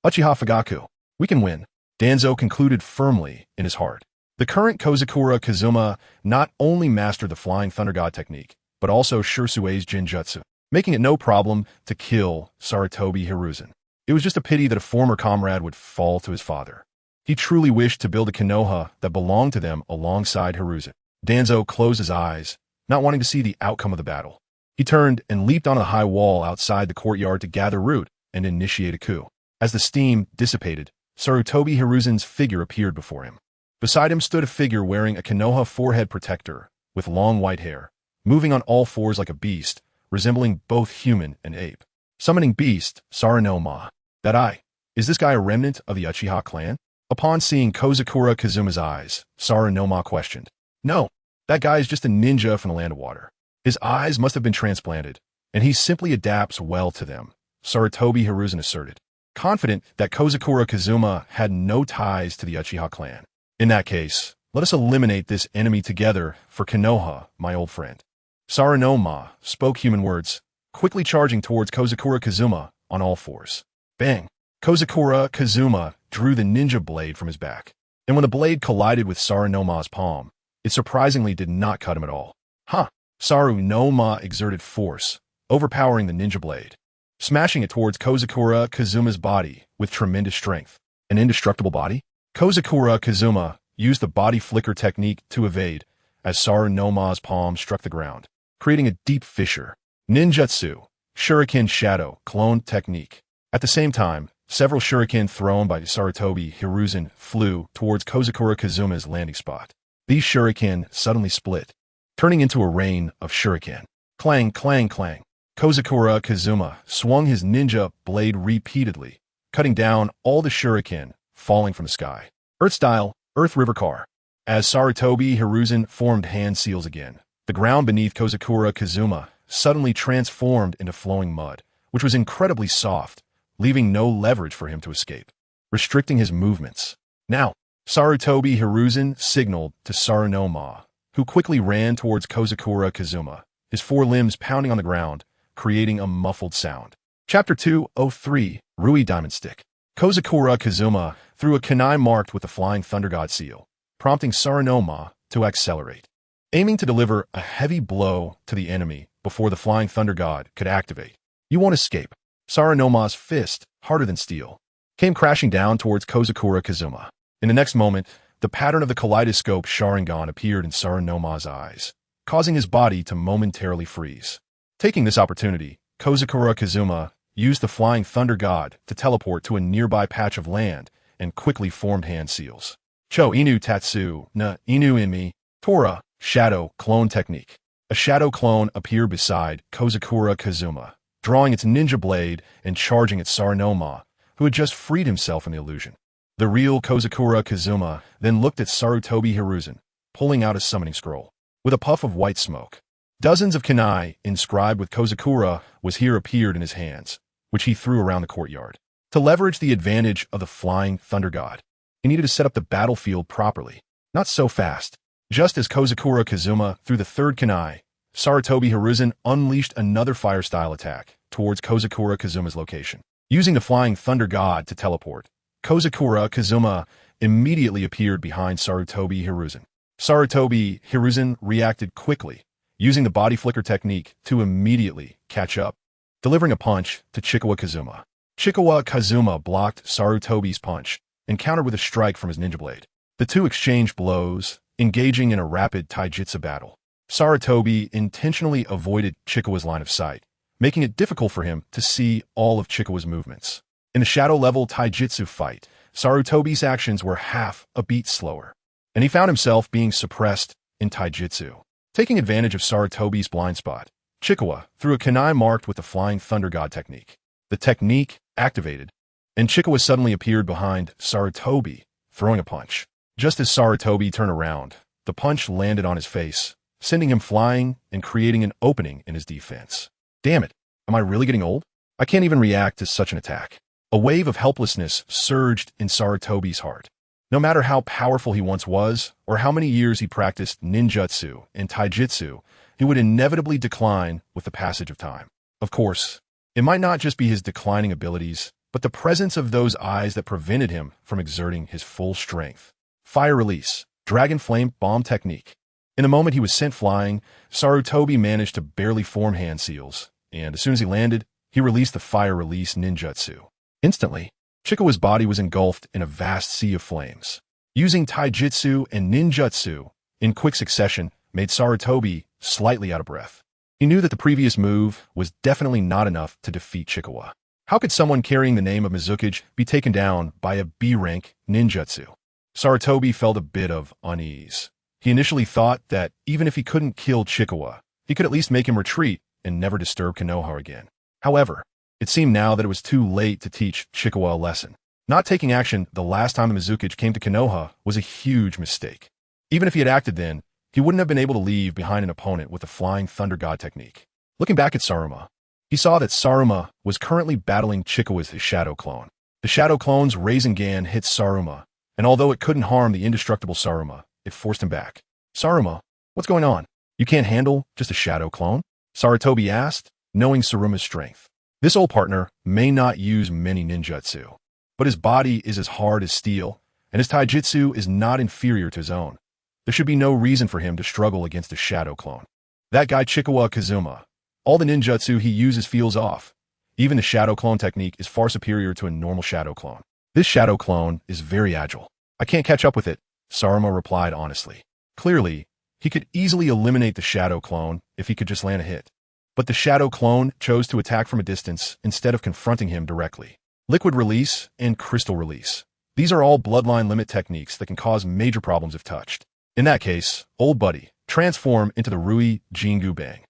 Uchiha Fugaku, we can win, Danzo concluded firmly in his heart. The current Kozakura Kazuma not only mastered the Flying Thunder God technique, but also Shursue's Jinjutsu, making it no problem to kill Sarutobi Hiruzen. It was just a pity that a former comrade would fall to his father. He truly wished to build a Konoha that belonged to them alongside Hiruzen. Danzo closed his eyes, not wanting to see the outcome of the battle. He turned and leaped on a high wall outside the courtyard to gather root and initiate a coup. As the steam dissipated, Sarutobi Hiruzen's figure appeared before him. Beside him stood a figure wearing a Konoha forehead protector with long white hair, moving on all fours like a beast, resembling both human and ape. Summoning beast, Saranoma. Is this guy a remnant of the Uchiha clan? Upon seeing Kozakura Kazuma's eyes, Saranoma questioned. No, that guy is just a ninja from the land of water. His eyes must have been transplanted, and he simply adapts well to them, Sarutobi Hiruzen asserted, confident that Kozakura Kazuma had no ties to the Uchiha clan. In that case, let us eliminate this enemy together for Konoha, my old friend. Saronoma spoke human words, quickly charging towards Kozakura Kazuma on all fours. Bang! Kozakura Kazuma drew the ninja blade from his back, and when the blade collided with Sarunoma's palm, it surprisingly did not cut him at all. Sarunoma exerted force, overpowering the ninja blade, smashing it towards Kozakura Kazuma's body with tremendous strength. An indestructible body? Kozakura Kazuma used the body flicker technique to evade as Sarunoma's palm struck the ground, creating a deep fissure. Ninjutsu, Shuriken Shadow, clone technique. At the same time, several shuriken thrown by Sarutobi Hiruzen flew towards Kozakura Kazuma's landing spot. These shuriken suddenly split, turning into a rain of shuriken. Clang, clang, clang. Kozakura Kazuma swung his ninja blade repeatedly, cutting down all the shuriken falling from the sky. Earth style, Earth River Car. As Sarutobi Hiruzen formed hand seals again, the ground beneath Kozakura Kazuma suddenly transformed into flowing mud, which was incredibly soft, leaving no leverage for him to escape, restricting his movements. Now, Sarutobi Hiruzen signaled to Sarunoma, who quickly ran towards Kozakura Kazuma, his four limbs pounding on the ground, creating a muffled sound. Chapter 203, Rui Diamond Stick. Kozakura Kazuma threw a kunai marked with the Flying Thunder God seal, prompting Sarunoma to accelerate, aiming to deliver a heavy blow to the enemy before the Flying Thunder God could activate. You won't escape. Sarunoma's fist, harder than steel, came crashing down towards Kozakura Kazuma. In the next moment, the pattern of the kaleidoscope Sharingan appeared in Sarunoma's eyes, causing his body to momentarily freeze. Taking this opportunity, Kozakura Kazuma used the Flying Thunder God to teleport to a nearby patch of land and quickly formed hand seals. Cho Inu Tatsu na Inu Inmi, Tora, Shadow Clone Technique. A shadow clone appeared beside Kozakura Kazuma, drawing its ninja blade and charging at Sarunoma, who had just freed himself from the illusion. The real Kozakura Kazuma then looked at Sarutobi Hiruzen, pulling out a summoning scroll. With a puff of white smoke, dozens of kunai inscribed with Kozakura was here appeared in his hands, which he threw around the courtyard. To leverage the advantage of the Flying Thunder God, he needed to set up the battlefield properly. Not so fast. Just as Kozakura Kazuma threw the third kunai, Sarutobi Hiruzen unleashed another fire-style attack towards Kozakura Kazuma's location. Using the Flying Thunder God to teleport, Kozakura Kazuma immediately appeared behind Sarutobi Hiruzen. Sarutobi Hiruzen reacted quickly, using the body flicker technique to immediately catch up, delivering a punch to Chikawa Kazuma. Chikawa Kazuma blocked Sarutobi's punch and countered with a strike from his ninja blade. The two exchanged blows, engaging in a rapid taijutsu battle. Sarutobi intentionally avoided Chikawa's line of sight, making it difficult for him to see all of Chikawa's movements. In the shadow-level taijutsu fight, Sarutobi's actions were half a beat slower, and he found himself being suppressed in taijutsu. Taking advantage of Sarutobi's blind spot, Chikawa threw a kunai marked with the Flying Thunder God technique. The technique activated, and Chikawa suddenly appeared behind Sarutobi, throwing a punch. Just as Sarutobi turned around, the punch landed on his face, sending him flying and creating an opening in his defense. Damn it, am I really getting old? I can't even react to such an attack. A wave of helplessness surged in Sarutobi's heart. No matter how powerful he once was, or how many years he practiced ninjutsu and taijutsu, he would inevitably decline with the passage of time. Of course, it might not just be his declining abilities, but the presence of those eyes that prevented him from exerting his full strength. Fire Release, Dragon Flame Bomb Technique. In a moment he was sent flying, Sarutobi managed to barely form hand seals, and as soon as he landed, he released the Fire Release ninjutsu. Instantly, Chikawa's body was engulfed in a vast sea of flames. Using taijutsu and ninjutsu in quick succession made Sarutobi slightly out of breath. He knew that the previous move was definitely not enough to defeat Chikawa. How could someone carrying the name of Mizukage be taken down by a B-rank ninjutsu? Sarutobi felt a bit of unease. He initially thought that even if he couldn't kill Chikawa, he could at least make him retreat and never disturb Konoha again. However, it seemed now that it was too late to teach Chikawa a lesson. Not taking action the last time the Mizukage came to Konoha was a huge mistake. Even if he had acted then, he wouldn't have been able to leave behind an opponent with the Flying Thunder God technique. Looking back at Saruma, he saw that Saruma was currently battling Chikawa as his shadow clone. The shadow clone's Rasengan hit Saruma, and although it couldn't harm the indestructible Saruma, it forced him back. Saruma, what's going on? You can't handle just a shadow clone? Sarutobi asked, knowing Saruma's strength. This old partner may not use many ninjutsu, but his body is as hard as steel, and his taijutsu is not inferior to his own. There should be no reason for him to struggle against a shadow clone. That guy Chikawa Kazuma, all the ninjutsu he uses feels off. Even the shadow clone technique is far superior to a normal shadow clone. This shadow clone is very agile. I can't catch up with it, Saruma replied honestly. Clearly, he could easily eliminate the shadow clone if he could just land a hit. But the shadow clone chose to attack from a distance instead of confronting him directly. Liquid release and crystal release. These are all bloodline limit techniques that can cause major problems if touched. In that case, old buddy, transform into the Rui Jingu Bang.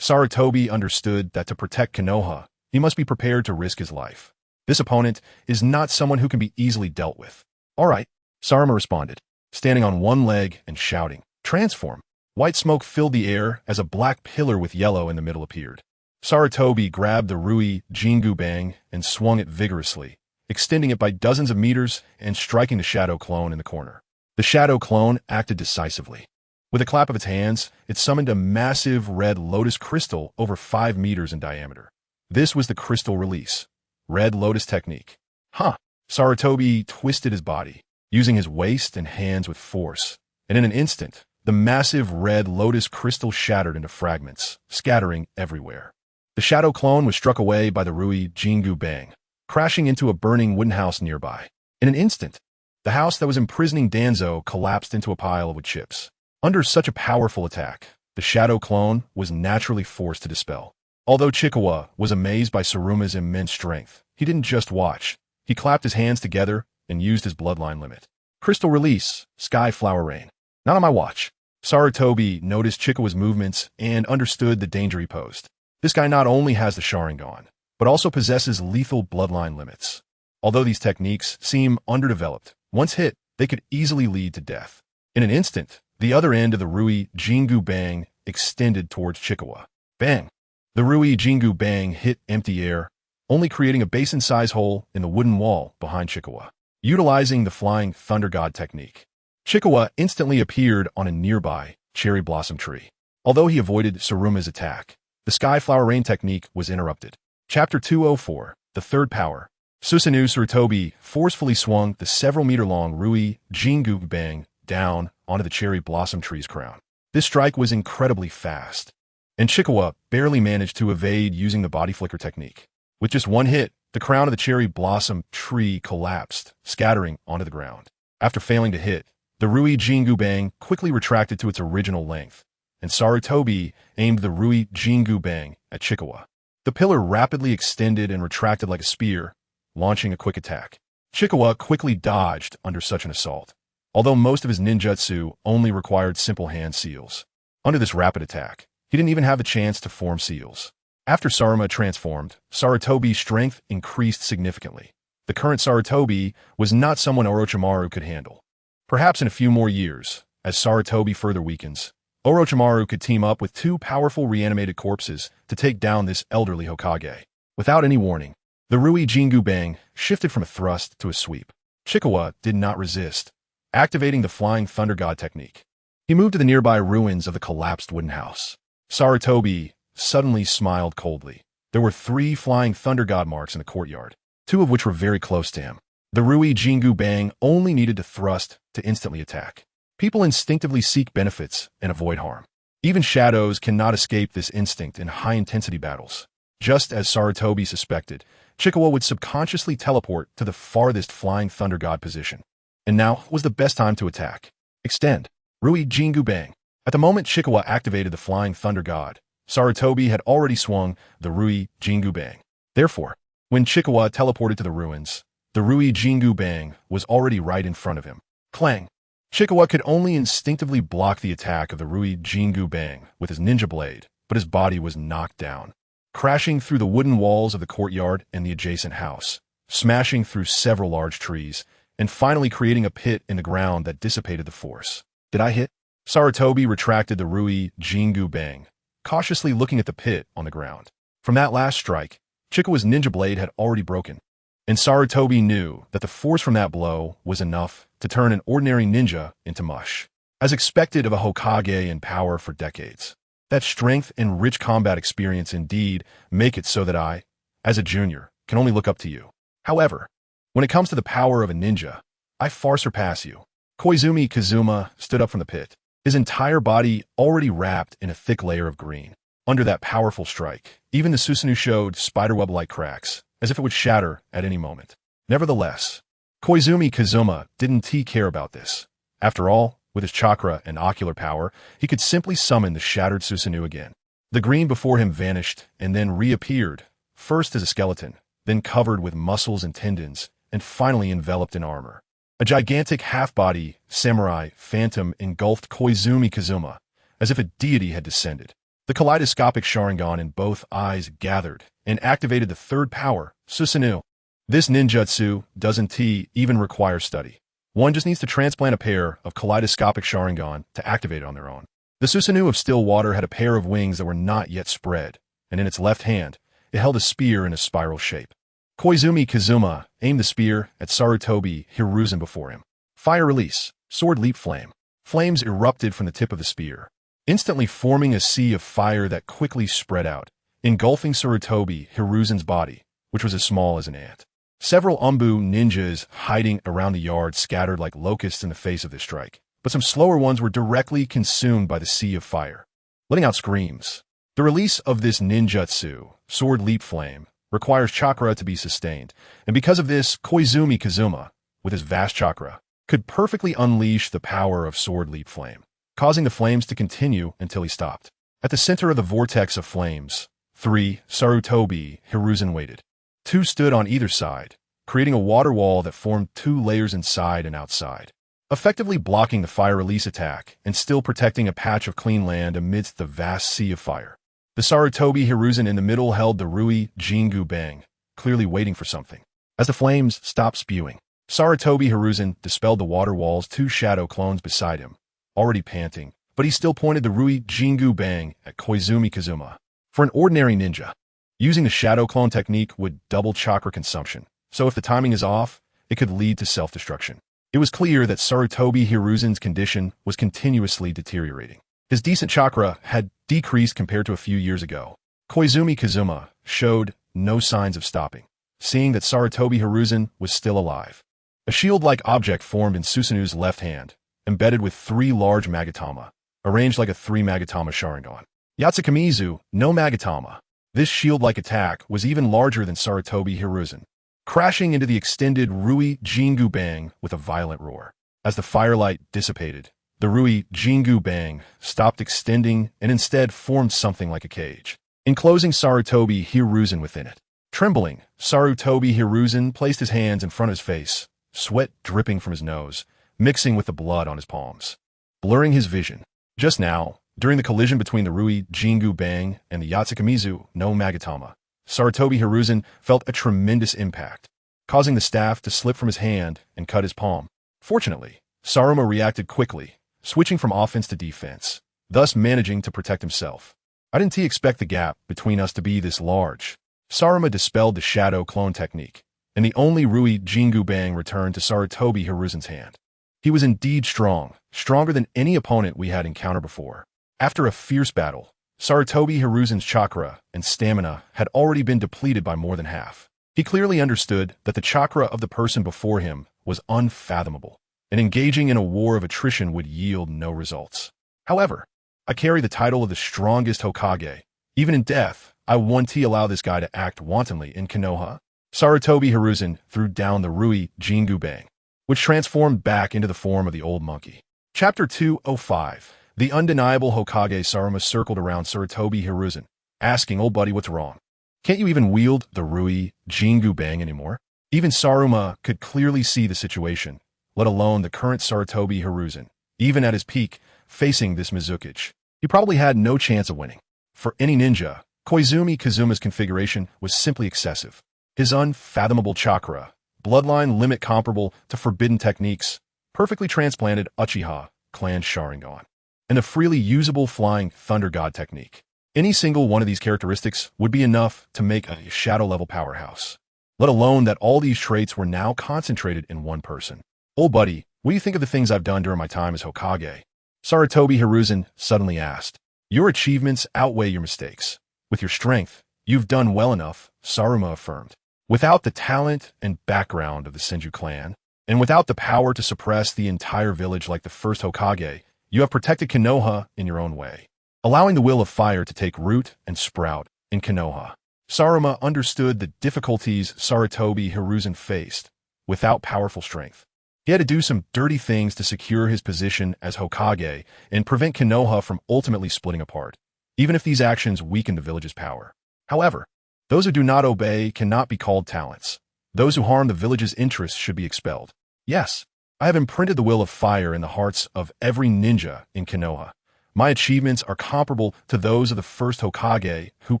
Sarutobi understood that to protect Konoha, he must be prepared to risk his life. This opponent is not someone who can be easily dealt with. All right, Saruma responded, standing on one leg and shouting, transform. White smoke filled the air as a black pillar with yellow in the middle appeared. Sarutobi grabbed the Rui Jingu Bang and swung it vigorously, extending it by dozens of meters and striking the shadow clone in the corner. The shadow clone acted decisively. With a clap of its hands, it summoned a massive red lotus crystal over 5 meters in diameter. This was the crystal release. Red lotus technique. Huh. Sarutobi twisted his body, using his waist and hands with force, and in an instant, the massive red lotus crystal shattered into fragments, scattering everywhere. The shadow clone was struck away by the Rui Jingu Bang, crashing into a burning wooden house nearby. In an instant, the house that was imprisoning Danzo collapsed into a pile of wood chips. Under such a powerful attack, the shadow clone was naturally forced to dispel. Although Chikawa was amazed by Saruma's immense strength, he didn't just watch. He clapped his hands together and used his bloodline limit. Crystal release, sky flower rain. Not on my watch. Sarutobi noticed Chikawa's movements and understood the danger he posed. This guy not only has the Sharingan, but also possesses lethal bloodline limits. Although these techniques seem underdeveloped, once hit, they could easily lead to death. In an instant, the other end of the Rui Jingu Bang extended towards Chikawa. Bang! The Rui Jingu Bang hit empty air, only creating a basin-size hole in the wooden wall behind Chikawa. Utilizing the Flying Thunder God technique, Chikawa instantly appeared on a nearby cherry blossom tree. Although he avoided Saruma's attack, the Sky Flower Rain technique was interrupted. Chapter 204, The Third Power. Susanoo Sarutobi forcefully swung the several-meter-long Rui Jingu Bang down onto the cherry blossom tree's crown. This strike was incredibly fast, and Chikawa barely managed to evade using the body flicker technique. With just one hit, the crown of the cherry blossom tree collapsed, scattering onto the ground. After failing to hit, the Rui Jingu Bang quickly retracted to its original length, and Sarutobi aimed the Rui Jingu Bang at Chikawa. The pillar rapidly extended and retracted like a spear, launching a quick attack. Chikawa quickly dodged under such an assault, although most of his ninjutsu only required simple hand seals. Under this rapid attack, he didn't even have a chance to form seals. After Saruma transformed, Sarutobi's strength increased significantly. The current Sarutobi was not someone Orochimaru could handle. Perhaps in a few more years, as Sarutobi further weakens, Orochimaru could team up with 2 powerful reanimated corpses to take down this elderly Hokage. Without any warning, the Rui Jingu Bang shifted from a thrust to a sweep. Chikawa did not resist, activating the Flying Thunder God technique. He moved to the nearby ruins of the collapsed wooden house. Sarutobi suddenly smiled coldly. There were 3 Flying Thunder God marks in the courtyard, 2 of which were very close to him. The Rui Jingu Bang only needed to thrust to instantly attack. People instinctively seek benefits and avoid harm. Even shadows cannot escape this instinct in high-intensity battles. Just as Sarutobi suspected, Chikawa would subconsciously teleport to the farthest Flying Thunder God position. And now was the best time to attack. Extend. Rui Jingu Bang. At the moment Chikawa activated the Flying Thunder God, Sarutobi had already swung the Rui Jingu Bang. Therefore, when Chikawa teleported to the ruins, the Rui Jingu Bang was already right in front of him. Clang! Chikawa could only instinctively block the attack of the Rui Jingu Bang with his ninja blade, but his body was knocked down, crashing through the wooden walls of the courtyard and the adjacent house, smashing through several large trees, and finally creating a pit in the ground that dissipated the force. Did I hit? Sarutobi retracted the Rui Jingu Bang, cautiously looking at the pit on the ground. From that last strike, Chikawa's ninja blade had already broken. And Sarutobi knew that the force from that blow was enough to turn an ordinary ninja into mush. As expected of a Hokage in power for decades. That strength and rich combat experience indeed make it so that I, as a junior, can only look up to you. However, when it comes to the power of a ninja, I far surpass you. Koizumi Kazuma stood up from the pit, his entire body already wrapped in a thick layer of green. Under that powerful strike, even the Susanoo showed spiderweb-like cracks, as if it would shatter at any moment. Nevertheless, Koizumi Kazuma didn't care about this. After all, with his chakra and ocular power, he could simply summon the shattered Susanoo again. The green before him vanished and then reappeared, first as a skeleton, then covered with muscles and tendons, and finally enveloped in armor. A gigantic half-body, samurai, phantom engulfed Koizumi Kazuma, as if a deity had descended. The kaleidoscopic Sharingan in both eyes gathered and activated the third power, Susanoo. This ninjutsu doesn't even require study. One just needs to transplant a pair of kaleidoscopic Sharingan to activate it on their own. The Susanoo of still water had a pair of wings that were not yet spread, and in its left hand, it held a spear in a spiral shape. Koizumi Kazuma aimed the spear at Sarutobi Hiruzen before him. Fire release, sword leap flame. Flames erupted from the tip of the spear, instantly forming a sea of fire that quickly spread out, engulfing Sarutobi Hiruzen's body, which was as small as an ant. Several Umbu ninjas hiding around the yard scattered like locusts in the face of this strike, but some slower ones were directly consumed by the sea of fire, letting out screams. The release of this ninjutsu, sword leap flame, requires chakra to be sustained, and because of this, Koizumi Kazuma, with his vast chakra, could perfectly unleash the power of sword leap flame, causing the flames to continue until he stopped. At the center of the vortex of flames, 3 Sarutobi Hiruzen waited. 2 stood on either side, creating a water wall that formed 2 layers inside and outside, effectively blocking the fire release attack and still protecting a patch of clean land amidst the vast sea of fire. The Sarutobi Hiruzen in the middle held the Rui Jingu Bang, clearly waiting for something. As the flames stopped spewing, Sarutobi Hiruzen dispelled the water wall's 2 shadow clones beside him, already panting, but he still pointed the Rui Jingu Bang at Koizumi Kazuma. For an ordinary ninja, using the shadow clone technique would double chakra consumption, so if the timing is off, it could lead to self-destruction. It was clear that Sarutobi Hiruzen's condition was continuously deteriorating. His decent chakra had decreased compared to a few years ago. Koizumi Kazuma showed no signs of stopping, seeing that Sarutobi Hiruzen was still alive. A shield-like object formed in Susanoo's left hand, embedded with 3 large Magatama, arranged like a 3 Magatama Sharingan. Yatsukamizu, no Magatama. This shield-like attack was even larger than Sarutobi Hiruzen, crashing into the extended Rui Jingu Bang with a violent roar. As the firelight dissipated, the Rui Jingu Bang stopped extending and instead formed something like a cage, enclosing Sarutobi Hiruzen within it. Trembling, Sarutobi Hiruzen placed his hands in front of his face, sweat dripping from his nose, mixing with the blood on his palms, blurring his vision. Just now, during the collision between the Rui Jingu Bang and the Yatsukamizu no Magatama, Sarutobi Hiruzen felt a tremendous impact, causing the staff to slip from his hand and cut his palm. Fortunately, Saruma reacted quickly, switching from offense to defense, thus managing to protect himself. I didn't expect the gap between us to be this large. Saruma dispelled the shadow clone technique, and the only Rui Jingu Bang returned to Sarutobi Hiruzen's hand. He was indeed strong, stronger than any opponent we had encountered before. After a fierce battle, Sarutobi Hiruzen's chakra and stamina had already been depleted by more than half. He clearly understood that the chakra of the person before him was unfathomable, and engaging in a war of attrition would yield no results. However, I carry the title of the strongest Hokage. Even in death, I won't allow this guy to act wantonly in Konoha. Sarutobi Hiruzen threw down the Rui Jingu Bang, which transformed back into the form of the old monkey. Chapter 205. The undeniable Hokage Saruma circled around Sarutobi Hiruzen, asking, "Old buddy, what's wrong? Can't you even wield the Rui Jingu Bang anymore?" Even Saruma could clearly see the situation, let alone the current Sarutobi Hiruzen. Even at his peak, facing this Mizukage, he probably had no chance of winning. For any ninja, Koizumi Kazuma's configuration was simply excessive. His unfathomable chakra, bloodline limit comparable to forbidden techniques, perfectly transplanted Uchiha clan Sharingan, and the freely usable flying Thunder God technique. Any single one of these characteristics would be enough to make a shadow-level powerhouse. let alone that all these traits were now concentrated in one person. "Old buddy, what do you think of the things I've done during my time as Hokage?" Sarutobi Hiruzen suddenly asked. "Your achievements outweigh your mistakes. With your strength, you've done well enough," Saruma affirmed. "Without the talent and background of the Senju clan, and without the power to suppress the entire village like the first Hokage, you have protected Konoha in your own way, allowing the will of fire to take root and sprout in Konoha." Saruma understood the difficulties Sarutobi Hiruzen faced without powerful strength. He had to do some dirty things to secure his position as Hokage and prevent Konoha from ultimately splitting apart, even if these actions weakened the village's power. However, those who do not obey cannot be called talents. Those who harm the village's interests should be expelled. Yes, I have imprinted the will of fire in the hearts of every ninja in Konoha. My achievements are comparable to those of the first Hokage who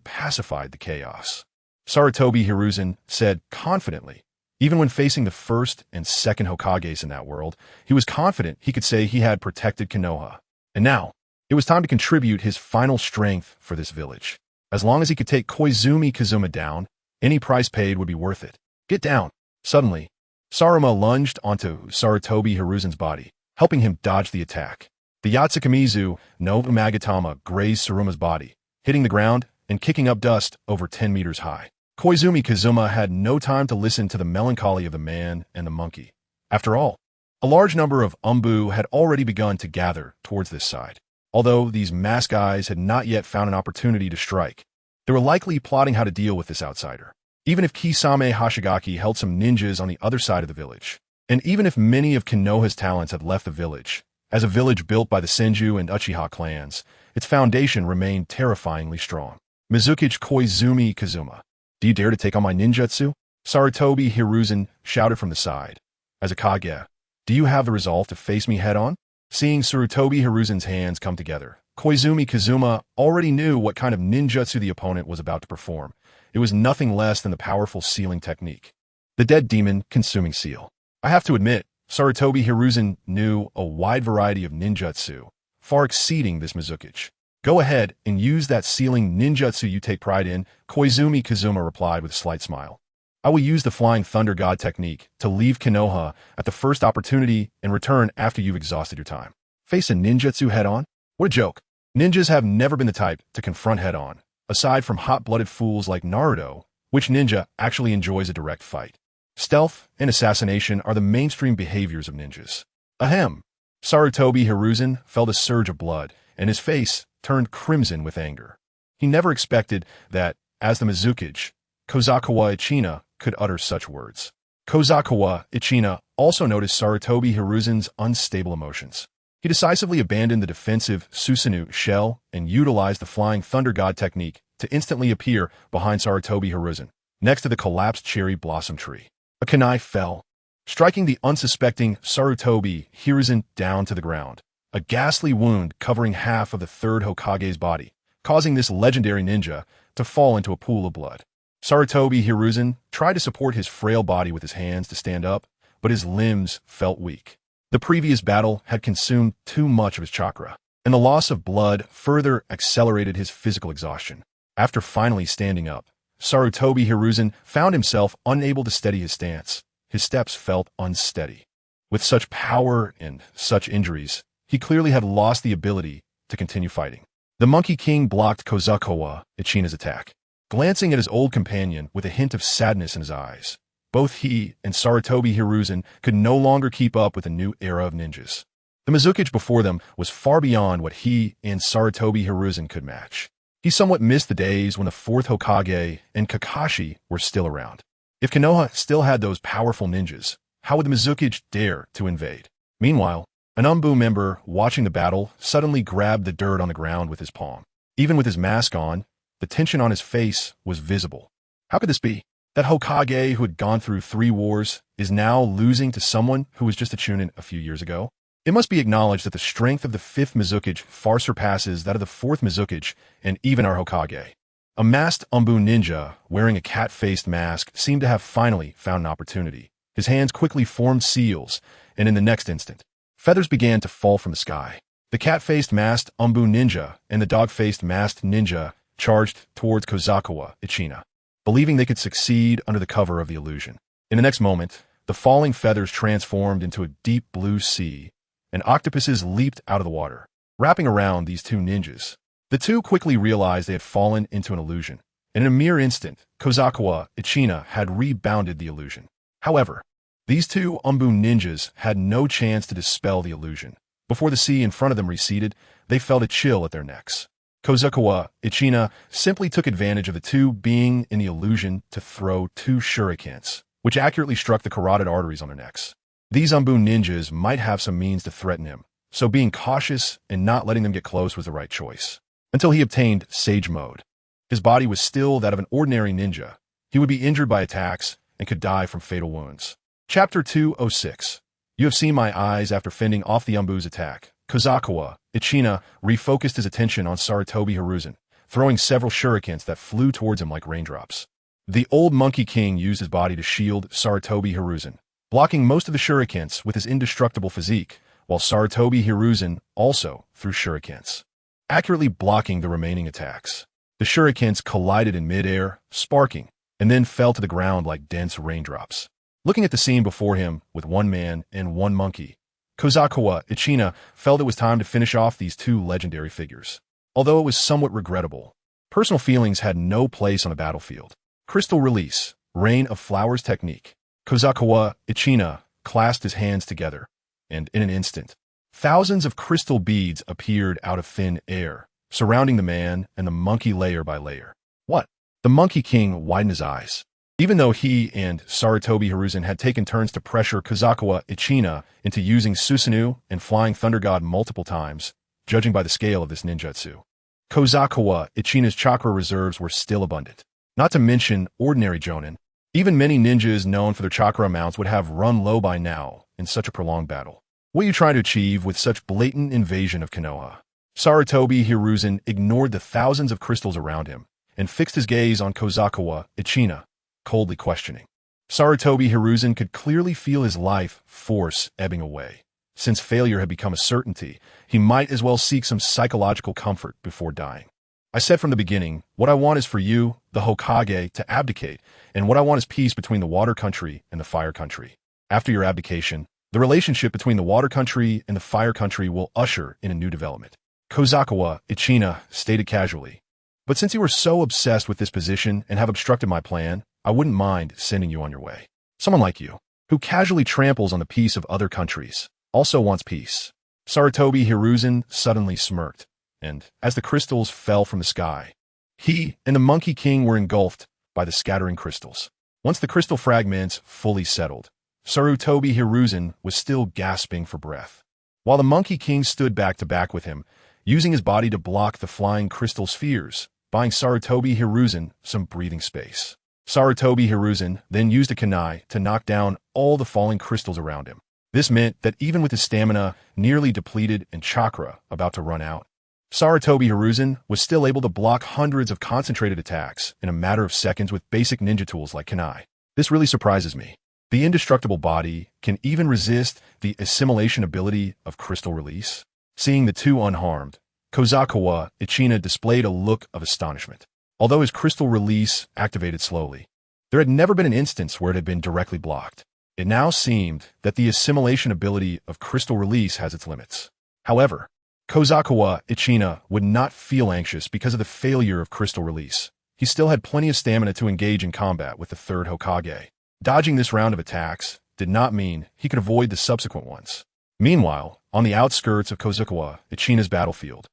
pacified the chaos, Sarutobi Hiruzen said confidently. Even when facing the first and second Hokages in that world, he was confident he could say he had protected Konoha. And now, it was time to contribute his final strength for this village. As long as he could take Koizumi Kazuma down, any price paid would be worth it. "Get down." Suddenly, Saruma lunged onto Sarutobi Hiruzen's body, helping him dodge the attack. The Yatsukamizu no Umagatama grazed Saruma's body, hitting the ground and kicking up dust over 10 meters high. Koizumi Kazuma had no time to listen to the melancholy of the man and the monkey. After all, a large number of Umbu had already begun to gather towards this side. Although these masked guys had not yet found an opportunity to strike, they were likely plotting how to deal with this outsider. Even if Kisame Hashigaki held some ninjas on the other side of the village, and even if many of Konoha's talents had left the village, as a village built by the Senju and Uchiha clans, its foundation remained terrifyingly strong. "Mizukichi Koizumi Kazuma, do you dare to take on my ninjutsu?" Sarutobi Hiruzen shouted from the side. "As a Kage, do you have the resolve to face me head-on?" Seeing Sarutobi Hiruzen's hands come together, Koizumi Kazuma already knew what kind of ninjutsu the opponent was about to perform. It was nothing less than the powerful sealing technique, the Dead Demon Consuming Seal. I have to admit, Sarutobi Hiruzen knew a wide variety of ninjutsu, far exceeding this Mizukichi. "Go ahead and use that sealing ninjutsu you take pride in," Koizumi Kazuma replied with a slight smile. "I will use the Flying Thunder God technique to leave Konoha at the first opportunity and return after you've exhausted your time." Face a ninjutsu head-on? What a joke. Ninjas have never been the type to confront head-on. Aside from hot-blooded fools like Naruto, which ninja actually enjoys a direct fight? Stealth and assassination are the mainstream behaviors of ninjas. Ahem. Sarutobi Hiruzen felt a surge of blood, and his face turned crimson with anger. He never expected that, as the Mizukichi, Kobayakawa Ichina could utter such words. Kobayakawa Ichina also noticed Sarutobi Hiruzen's unstable emotions. He decisively abandoned the defensive Susanoo shell and utilized the Flying Thunder God technique to instantly appear behind Sarutobi Hiruzen, next to the collapsed cherry blossom tree. A kunai fell, striking the unsuspecting Sarutobi Hiruzen down to the ground, a ghastly wound covering half of the third Hokage's body, causing this legendary ninja to fall into a pool of blood. Sarutobi Hiruzen tried to support his frail body with his hands to stand up, but his limbs felt weak. The previous battle had consumed too much of his chakra, and the loss of blood further accelerated his physical exhaustion. After finally standing up, Sarutobi Hiruzen found himself unable to steady his stance. His steps felt unsteady. With such power and such injuries, he clearly had lost the ability to continue fighting. The Monkey King blocked Kobayakawa Ichina's attack, glancing at his old companion with a hint of sadness in his eyes. Both he and Sarutobi Hiruzen could no longer keep up with the new era of ninjas. The Mizukichi before them was far beyond what he and Sarutobi Hiruzen could match. He somewhat missed the days when the fourth Hokage and Kakashi were still around. If Konoha still had those powerful ninjas, how would the Mizukichi dare to invade? Meanwhile, an Umbu member watching the battle suddenly grabbed the dirt on the ground with his palm. Even with his mask on, the tension on his face was visible. How could this be? That Hokage who had gone through 3 wars is now losing to someone who was just a chunin a few years ago? It must be acknowledged that the strength of the 5th Mizukichi far surpasses that of the 4th Mizukichi and even our Hokage. A masked Umbu ninja wearing a cat-faced mask seemed to have finally found an opportunity. His hands quickly formed seals, and in the next instant, feathers began to fall from the sky. The cat-faced masked Umbu ninja and the dog-faced masked ninja charged towards Kobayakawa Ichina. believing they could succeed under the cover of the illusion. In the next moment, the falling feathers transformed into a deep blue sea, and octopuses leaped out of the water, wrapping around these two ninjas. The two quickly realized they had fallen into an illusion, and in a mere instant, Kobayakawa Ichina had rebounded the illusion. However, these two Umbu ninjas had no chance to dispel the illusion. Before the sea in front of them receded, they felt a chill at their necks. Kobayakawa Ichina simply took advantage of the two being in the illusion to throw two shurikens, which accurately struck the carotid arteries on their necks. These Umbu ninjas might have some means to threaten him, so being cautious and not letting them get close was the right choice. Until he obtained Sage Mode. His body was still that of an ordinary ninja. He would be injured by attacks and could die from fatal wounds. Chapter 206. You have seen my eyes after fending off the Umbu's attack. Kobayakawa Ichina refocused his attention on Sarutobi Hiruzen, throwing several shurikens that flew towards him like raindrops. The old Monkey King used his body to shield Sarutobi Hiruzen, blocking most of the shurikens with his indestructible physique, while Sarutobi Hiruzen also threw shurikens, accurately blocking the remaining attacks. The shurikens collided in midair, sparking, and then fell to the ground like dense raindrops. Looking at the scene before him with one man and one monkey, Kobayakawa Ichina felt it was time to finish off these two legendary figures. Although it was somewhat regrettable, personal feelings had no place on the battlefield. CrystalRelease, Rain of Flowers technique. Kobayakawa Ichina clasped his hands together, and in an instant, thousands of crystal beads appeared out of thin air, surrounding the man and the monkey layer by layer. What? The Monkey King widened his eyes. Even though he and Sarutobi Hiruzen had taken turns to pressure Kobayakawa Ichina into using Susanoo and Flying Thunder God multiple times, judging by the scale of this ninjutsu, Kobayakawa Ichina's chakra reserves were still abundant. Not to mention ordinary jonin. Even many ninjas known for their chakra amounts would have run low by now in such a prolonged battle. What are you trying to achieve with such blatant invasion of Konoha? Sarutobi Hiruzen ignored the thousands of crystals around him and fixed his gaze on Kobayakawa Ichina, coldly questioning. Sarutobi Hiruzen could clearly feel his life force ebbing away. Since failure had become a certainty, he might as well seek some psychological comfort before dying. I said from the beginning, what I want is for you, the Hokage, to abdicate, and what I want is peace between the Water Country and the Fire Country. After your abdication, the relationship between the Water Country and the Fire Country will usher in a new development. Kobayakawa Ichina stated casually. But since you were so obsessed with this position and have obstructed my plan, I wouldn't mind sending you on your way. Someone like you, who casually tramples on the peace of other countries, also wants peace. Sarutobi Hiruzen suddenly smirked, and as the crystals fell from the sky, he and the Monkey King were engulfed by the scattering crystals. Once the crystal fragments fully settled, Sarutobi Hiruzen was still gasping for breath, while the Monkey King stood back to back with him, using his body to block the flying crystal spheres, buying Sarutobi Hiruzen some breathing space. Sarutobi Hiruzen then used a kunai to knock down all the falling crystals around him. This meant that even with his stamina nearly depleted and chakra about to run out, Sarutobi Hiruzen was still able to block hundreds of concentrated attacks in a matter of seconds with basic ninja tools like kunai. This really surprises me. The indestructible body can even resist the assimilation ability of CrystalRelease. Seeing the two unharmed, Kobayakawa Ichina displayed a look of astonishment. Although his CrystalRelease activated slowly, there had never been an instance where it had been directly blocked. It now seemed that the assimilation ability of CrystalRelease has its limits. However, Kobayakawa Ichina would not feel anxious because of the failure of CrystalRelease. He still had plenty of stamina to engage in combat with the third Hokage. Dodging this round of attacks did not mean he could avoid the subsequent ones. Meanwhile, on the outskirts of Kobayakawa Ichina's battlefield,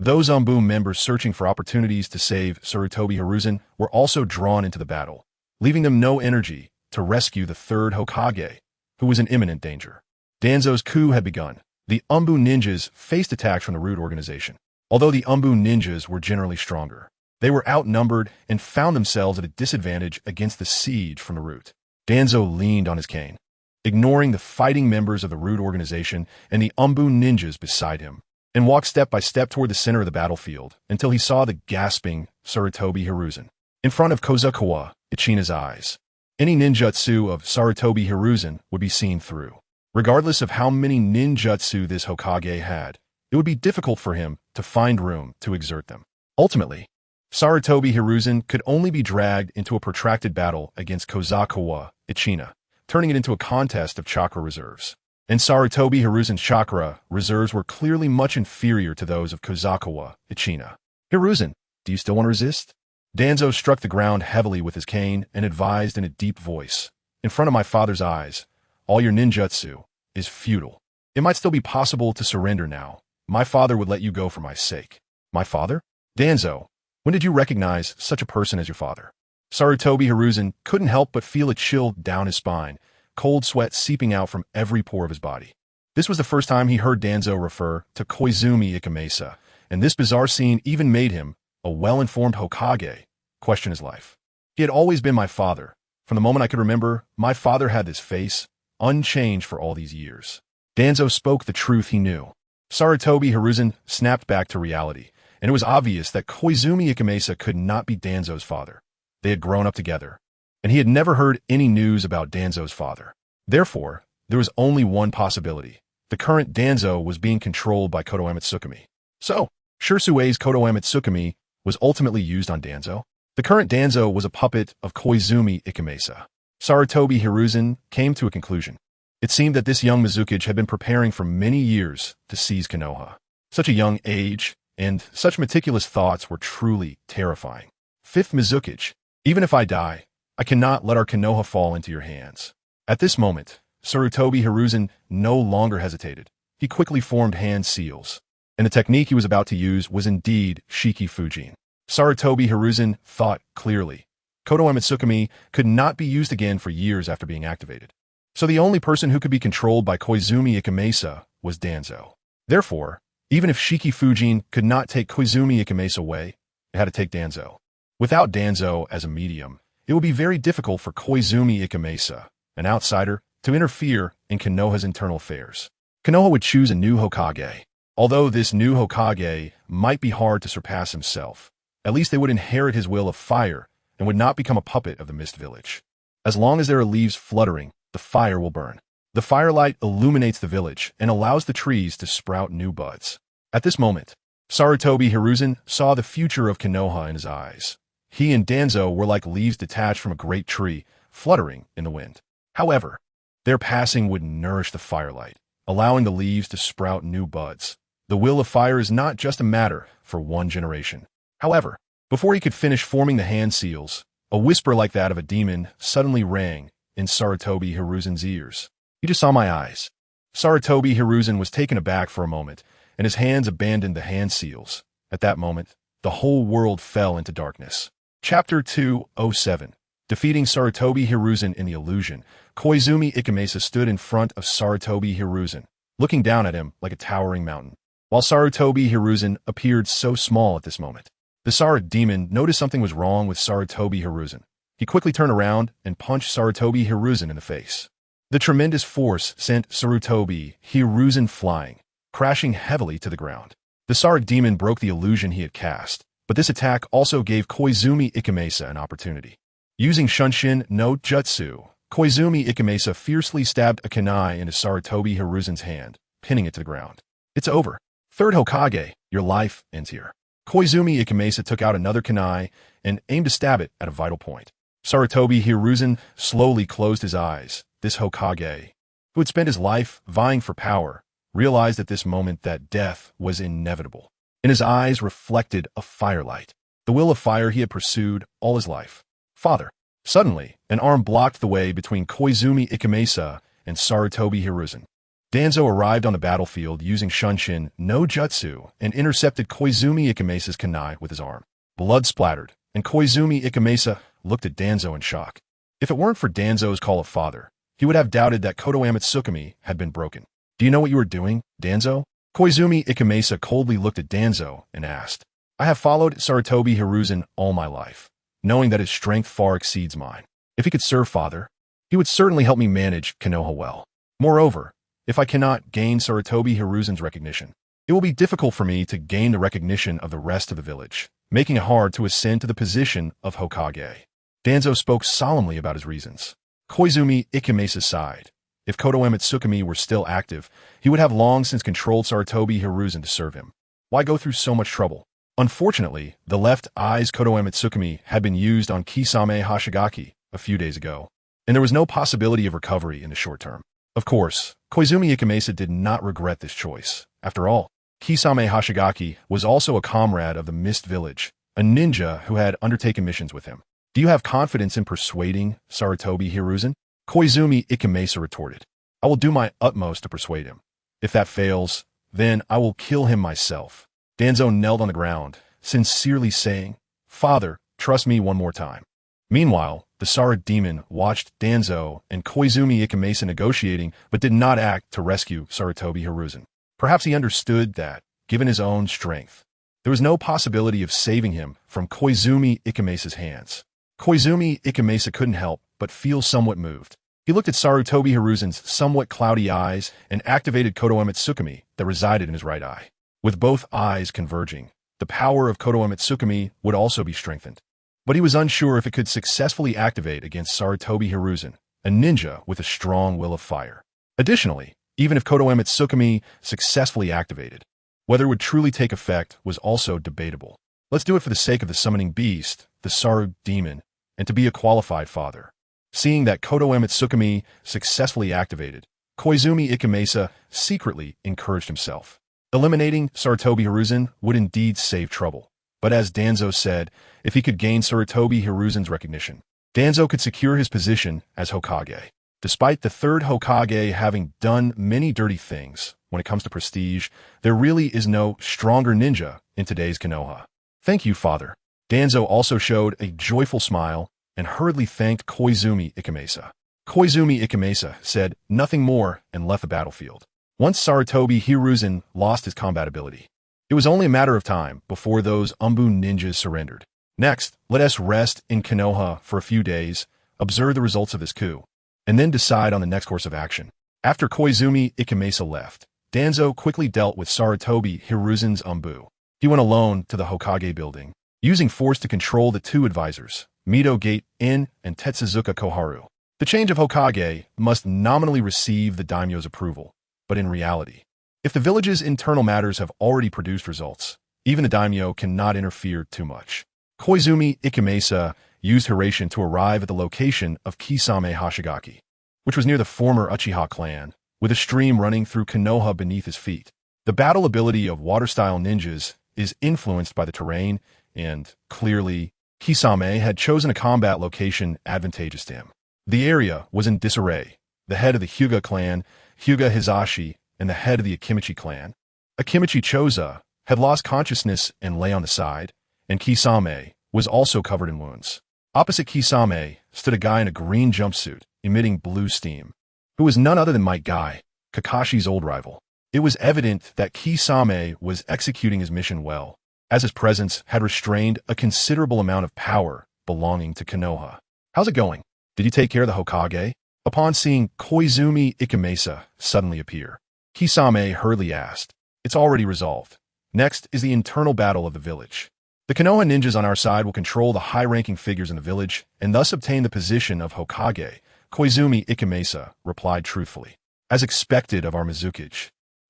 those Umbu members searching for opportunities to save Sarutobi Hiruzen were also drawn into the battle, leaving them no energy to rescue the third Hokage, who was in imminent danger. Danzo's coup had begun. The Umbu ninjas faced attacks from the Root organization. Although the Umbu ninjas were generally stronger, they were outnumbered and found themselves at a disadvantage against the siege from the Root. Danzo leaned on his cane, ignoring the fighting members of the Root organization and the Umbu ninjas beside him, and walked step by step toward the center of the battlefield until he saw the gasping Sarutobi Hiruzen. In front of Kobayakawa Ichina's eyes, any ninjutsu of Sarutobi Hiruzen would be seen through. Regardless of how many ninjutsu this Hokage had, it would be difficult for him to find room to exert them. Ultimately, Sarutobi Hiruzen could only be dragged into a protracted battle against Kobayakawa, Ichina, turning it into a contest of chakra reserves. And Sarutobi Hiruzen's chakra reserves were clearly much inferior to those of Kobayakawa, Ichina. Hiruzen, do you still want to resist? Danzo struck the ground heavily with his cane and advised in a deep voice. In front of my father's eyes, all your ninjutsu is futile. It might still be possible to surrender now. My father would let you go for my sake. My father? Danzo, when did you recognize such a person as your father? Sarutobi Hiruzen couldn't help but feel a chill down his spine, cold sweat seeping out from every pore of his body. This was the first time he heard Danzo refer to Koizumi Ikamesa, and this bizarre scene even made him, a well-informed Hokage, question his life. He had always been my father. From the moment I could remember, my father had this face, unchanged for all these years. Danzo spoke the truth he knew. Sarutobi Hiruzen snapped back to reality, and it was obvious that Koizumi Ikamesa could not be Danzo's father. They had grown up together, and he had never heard any news about Danzo's father. Therefore, there was only one possibility. The current Danzo was being controlled by Koto Emetsukami. So, Shirsue's Koto Emetsukami was ultimately used on Danzo. The current Danzo was a puppet of Koizumi Ikamesa. Sarutobi Hiruzen came to a conclusion. It seemed that this young Mizukage had been preparing for many years to seize Konoha. Such a young age, and such meticulous thoughts were truly terrifying. Fifth Mizukage, even if I die, I cannot let our Konoha fall into your hands. At this moment, Sarutobi Hiruzen no longer hesitated. He quickly formed hand seals, and the technique he was about to use was indeed Shiki Fujin. Sarutobi Hiruzen thought clearly. Koto Emetsukami could not be used again for years after being activated. So the only person who could be controlled by Koizumi Ikamesa was Danzo. Therefore, even if Shiki Fujin could not take Koizumi Ikamesa away, it had to take Danzo. Without Danzo as a medium, it would be very difficult for Koizumi Ikamesa, an outsider, to interfere in Konoha's internal affairs. Konoha would choose a new Hokage. Although this new Hokage might be hard to surpass himself, at least they would inherit his will of fire and would not become a puppet of the Mist Village. As long as there are leaves fluttering, the fire will burn. The firelight illuminates the village and allows the trees to sprout new buds. At this moment, Sarutobi Hiruzen saw the future of Konoha in his eyes. He and Danzo were like leaves detached from a great tree, fluttering in the wind. However, their passing would nourish the firelight, allowing the leaves to sprout new buds. The will of fire is not just a matter for one generation. However, before he could finish forming the hand seals, a whisper like that of a demon suddenly rang in Sarutobi Hiruzen's ears. You just saw my eyes. Sarutobi Hiruzen was taken aback for a moment, and his hands abandoned the hand seals. At that moment, the whole world fell into darkness. Chapter 207. Defeating Sarutobi Hiruzen in the illusion, Koizumi Ikamesa stood in front of Sarutobi Hiruzen, looking down at him like a towering mountain. While Sarutobi Hiruzen appeared so small at this moment, the Sarut demon noticed something was wrong with Sarutobi Hiruzen. He quickly turned around and punched Sarutobi Hiruzen in the face. The tremendous force sent Sarutobi Hiruzen flying, crashing heavily to the ground. The Sarut demon broke the illusion he had cast, but this attack also gave Koizumi Ikamesa an opportunity. Using Shunshin no Jutsu, Koizumi Ikamesa fiercely stabbed a kunai into Sarutobi Hiruzen's hand, pinning it to the ground. It's over. Third Hokage, your life ends here. Koizumi Ikamesa took out another kunai and aimed to stab it at a vital point. Sarutobi Hiruzen slowly closed his eyes. This Hokage, who had spent his life vying for power, realized at this moment that death was inevitable. In his eyes reflected a firelight, the will of fire he had pursued all his life. Father. Suddenly, an arm blocked the way between Koizumi Ikamesa and Sarutobi Hiruzen. Danzo arrived on the battlefield using Shunshin no Jutsu and intercepted Koizumi Ikamesa's kunai with his arm. Blood splattered, and Koizumi Ikamesa looked at Danzo in shock. If it weren't for Danzo's call of father, he would have doubted that Koto Emetsukami had been broken. Do you know what you are doing, Danzo? Koizumi Ikamesa coldly looked at Danzo and asked. I have followed Sarutobi Hiruzen all my life, knowing that his strength far exceeds mine. If he could serve father, he would certainly help me manage Konoha well. Moreover, if I cannot gain Sarutobi Hiruzen's recognition, it will be difficult for me to gain the recognition of the rest of the village, making it hard to ascend to the position of Hokage. Danzo spoke solemnly about his reasons. Koizumi Ikamesa sighed. If Koto Emetsukami were still active, he would have long since controlled Sarutobi Hiruzen to serve him. Why go through so much trouble? Unfortunately, the left eye's Kodoeme Tsukumi had been used on Kisame Hashigaki a few days ago, and there was no possibility of recovery in the short term. Of course, Koizumi Ikamesa did not regret this choice. After all, Kisame Hashigaki was also a comrade of the Mist Village, a ninja who had undertaken missions with him. Do you have confidence in persuading Sarutobi Hiruzen? Koizumi Ikamesa retorted. I will do my utmost to persuade him. If that fails, then I will kill him myself. Danzo knelt on the ground, sincerely saying, Father, trust me one more time. Meanwhile, the Sara demon watched Danzo and Koizumi Ikamesa negotiating but did not act to rescue Sarutobi Hiruzen. Perhaps he understood that, given his own strength, there was no possibility of saving him from Koizumi Ikamesa's hands. Koizumi Ikamesa couldn't help but feel somewhat moved. He looked at Sarutobi Hiruzen's somewhat cloudy eyes and activated Kodoeme Tsukumi that resided in his right eye. With both eyes converging, the power of Kodoeme Tsukumi would also be strengthened. But he was unsure if it could successfully activate against Sarutobi Hiruzen, a ninja with a strong will of fire. Additionally, even if Kodoeme Tsukumi successfully activated, whether it would truly take effect was also debatable. Let's do it for the sake of the summoning beast, the Saru demon, and to be a qualified father. Seeing that Kodoeme Tsukumi successfully activated, Koizumi Ikamesa secretly encouraged himself. Eliminating Sarutobi Hiruzen would indeed save trouble. But as Danzo said, if he could gain Sarutobi Hiruzen's recognition, Danzo could secure his position as Hokage. Despite the third Hokage having done many dirty things, when it comes to prestige, there really is no stronger ninja in today's Konoha. Thank you, Father. Danzo also showed a joyful smile and hurriedly thanked Koizumi Ikamesa. Koizumi Ikamesa said nothing more and left the battlefield. Once Sarutobi Hiruzen lost his combat ability, it was only a matter of time before those Umbu ninjas surrendered. Next, let us rest in Konoha for a few days, observe the results of this coup, and then decide on the next course of action. After Koizumi Ikamesa left, Danzo quickly dealt with Sarutobi Hiruzen's Umbu. He went alone to the Hokage building, using force to control the two advisors, Mito Gate-in and Tetsuzuka Koharu. The change of Hokage must nominally receive the daimyo's approval, but in reality, if the village's internal matters have already produced results, even the daimyo cannot interfere too much. Koizumi Ikamesa used Hiration to arrive at the location of Kisame Hashigaki, which was near the former Uchiha clan, with a stream running through Konoha beneath his feet. The battle ability of water-style ninjas is influenced by the terrain, and, clearly, Kisame had chosen a combat location advantageous to him. The area was in disarray. The head of the Hyuga clan, Hyuga Hizashi, and the head of the Akimichi clan, Akimichi Choza, had lost consciousness and lay on the side, and Kisame was also covered in wounds. Opposite Kisame stood a guy in a green jumpsuit, emitting blue steam, who was none other than Might Guy, Kakashi's old rival. It was evident that Kisame was executing his mission well, as his presence had restrained a considerable amount of power belonging to Konoha. How's it going? Did you take care of the Hokage? Upon seeing Koizumi Ikamesa suddenly appear, Kisame hurriedly asked, It's already resolved. Next is the internal battle of the village. The Konoha ninjas on our side will control the high-ranking figures in the village and thus obtain the position of Hokage, Koizumi Ikamesa replied truthfully. As expected of our Mizukage,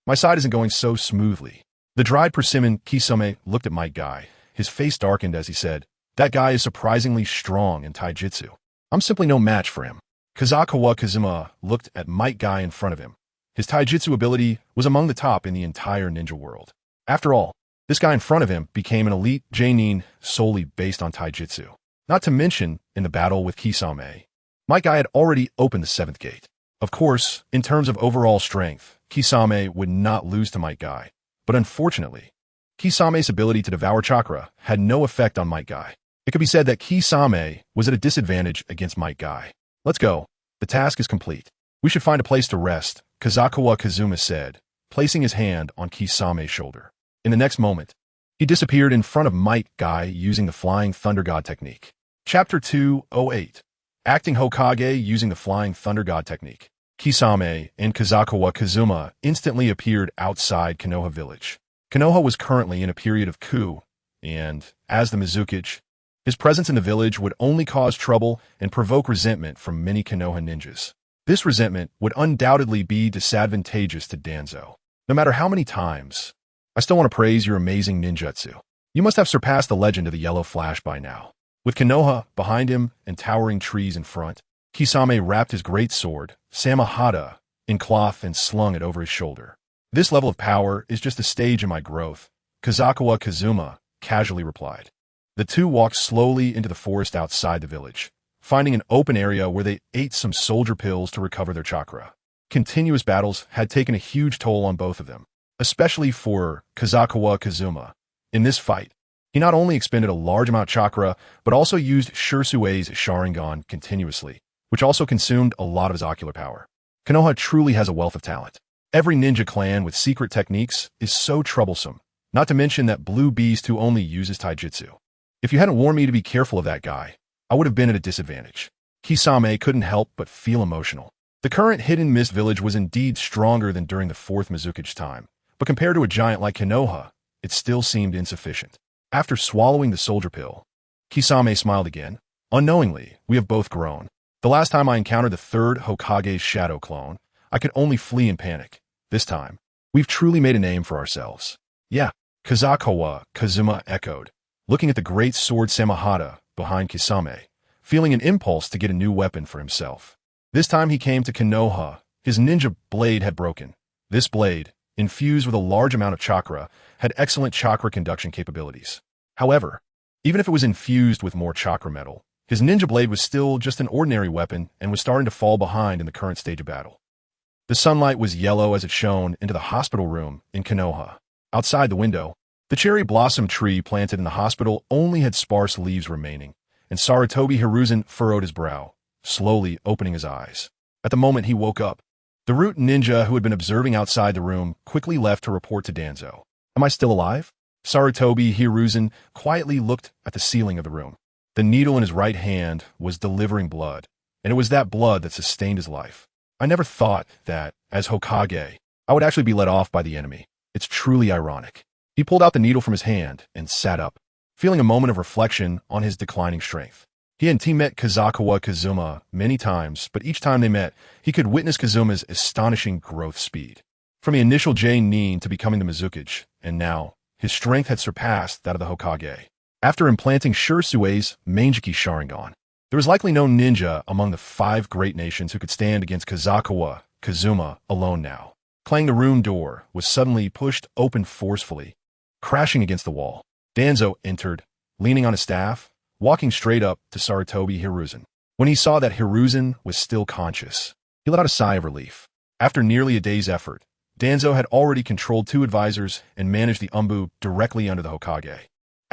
my side isn't going so smoothly. The dried persimmon Kisame looked at Might Guy. His face darkened as he said, That guy is surprisingly strong in taijutsu. I'm simply no match for him. Kazukawa Kazuma looked at Might Guy in front of him. His taijutsu ability was among the top in the entire ninja world. After all, this guy in front of him became an elite Jonin solely based on taijutsu. Not to mention, in the battle with Kisame, Might Guy had already opened the 7th gate. Of course, in terms of overall strength, Kisame would not lose to Might Guy. But unfortunately, Kisame's ability to devour chakra had no effect on Might Guy. It could be said that Kisame was at a disadvantage against Might Guy. Let's go. The task is complete. We should find a place to rest, Kazukawa Kazuma said, placing his hand on Kisame's shoulder. In the next moment, he disappeared in front of Might Guy using the Flying Thunder God technique. Chapter 208. Acting Hokage using the Flying Thunder God technique. Kisame and Kazukawa Kazuma instantly appeared outside Konoha village. Konoha was currently in a period of coup, and, as the Mizukage, his presence in the village would only cause trouble and provoke resentment from many Konoha ninjas. This resentment would undoubtedly be disadvantageous to Danzo. No matter how many times, I still want to praise your amazing ninjutsu. You must have surpassed the legend of the yellow flash by now. With Konoha behind him and towering trees in front, Kisame wrapped his great sword, Samahata, in cloth and slung it over his shoulder. This level of power is just a stage in my growth, Kazuma casually replied. The two walked slowly into the forest outside the village, finding an open area where they ate some soldier pills to recover their chakra. Continuous battles had taken a huge toll on both of them, especially for Kazuma. In this fight, he not only expended a large amount of chakra, but also used Shursue's Sharingan continuously, which also consumed a lot of his ocular power. Konoha truly has a wealth of talent. Every ninja clan with secret techniques is so troublesome, not to mention that Blue Beast who only uses taijutsu. If you hadn't warned me to be careful of that guy, I would have been at a disadvantage. Kisame couldn't help but feel emotional. The current Hidden Mist village was indeed stronger than during the 4th Mizukage time, but compared to a giant like Konoha, it still seemed insufficient. After swallowing the soldier pill, Kisame smiled again. Unknowingly, we have both grown. The last time I encountered the 3rd Hokage's shadow clone, I could only flee in panic. This time, we've truly made a name for ourselves. Yeah, Kazuma echoed, looking at the great sword Samahata behind Kisame, feeling an impulse to get a new weapon for himself. This time he came to Konoha. His ninja blade had broken. This blade, infused with a large amount of chakra, had excellent chakra conduction capabilities. However, even if it was infused with more chakra metal, his ninja blade was still just an ordinary weapon and was starting to fall behind in the current stage of battle. The sunlight was yellow as it shone into the hospital room in Konoha. Outside the window, the cherry blossom tree planted in the hospital only had sparse leaves remaining, and Sarutobi Hiruzen furrowed his brow, slowly opening his eyes. At the moment he woke up, the root ninja who had been observing outside the room quickly left to report to Danzo. Am I still alive? Sarutobi Hiruzen quietly looked at the ceiling of the room. The needle in his right hand was delivering blood, and it was that blood that sustained his life. I never thought that, as Hokage, I would actually be let off by the enemy. It's truly ironic. He pulled out the needle from his hand and sat up, feeling a moment of reflection on his declining strength. He and met Kazuma many times, but each time they met, he could witness Kazuma's astonishing growth speed. From the initial Nin to becoming the Mizukage, and now, his strength had surpassed that of the Hokage. After implanting Shursue's Manjiki Sharingan, there was likely no ninja among the 5 great nations who could stand against Kazuma alone now. Clang, the room door was suddenly pushed open forcefully, crashing against the wall. Danzo entered, leaning on his staff, walking straight up to Sarutobi Hiruzen. When he saw that Hiruzen was still conscious, he let out a sigh of relief. After nearly a day's effort, Danzo had already controlled 2 advisors and managed the Umbu directly under the Hokage.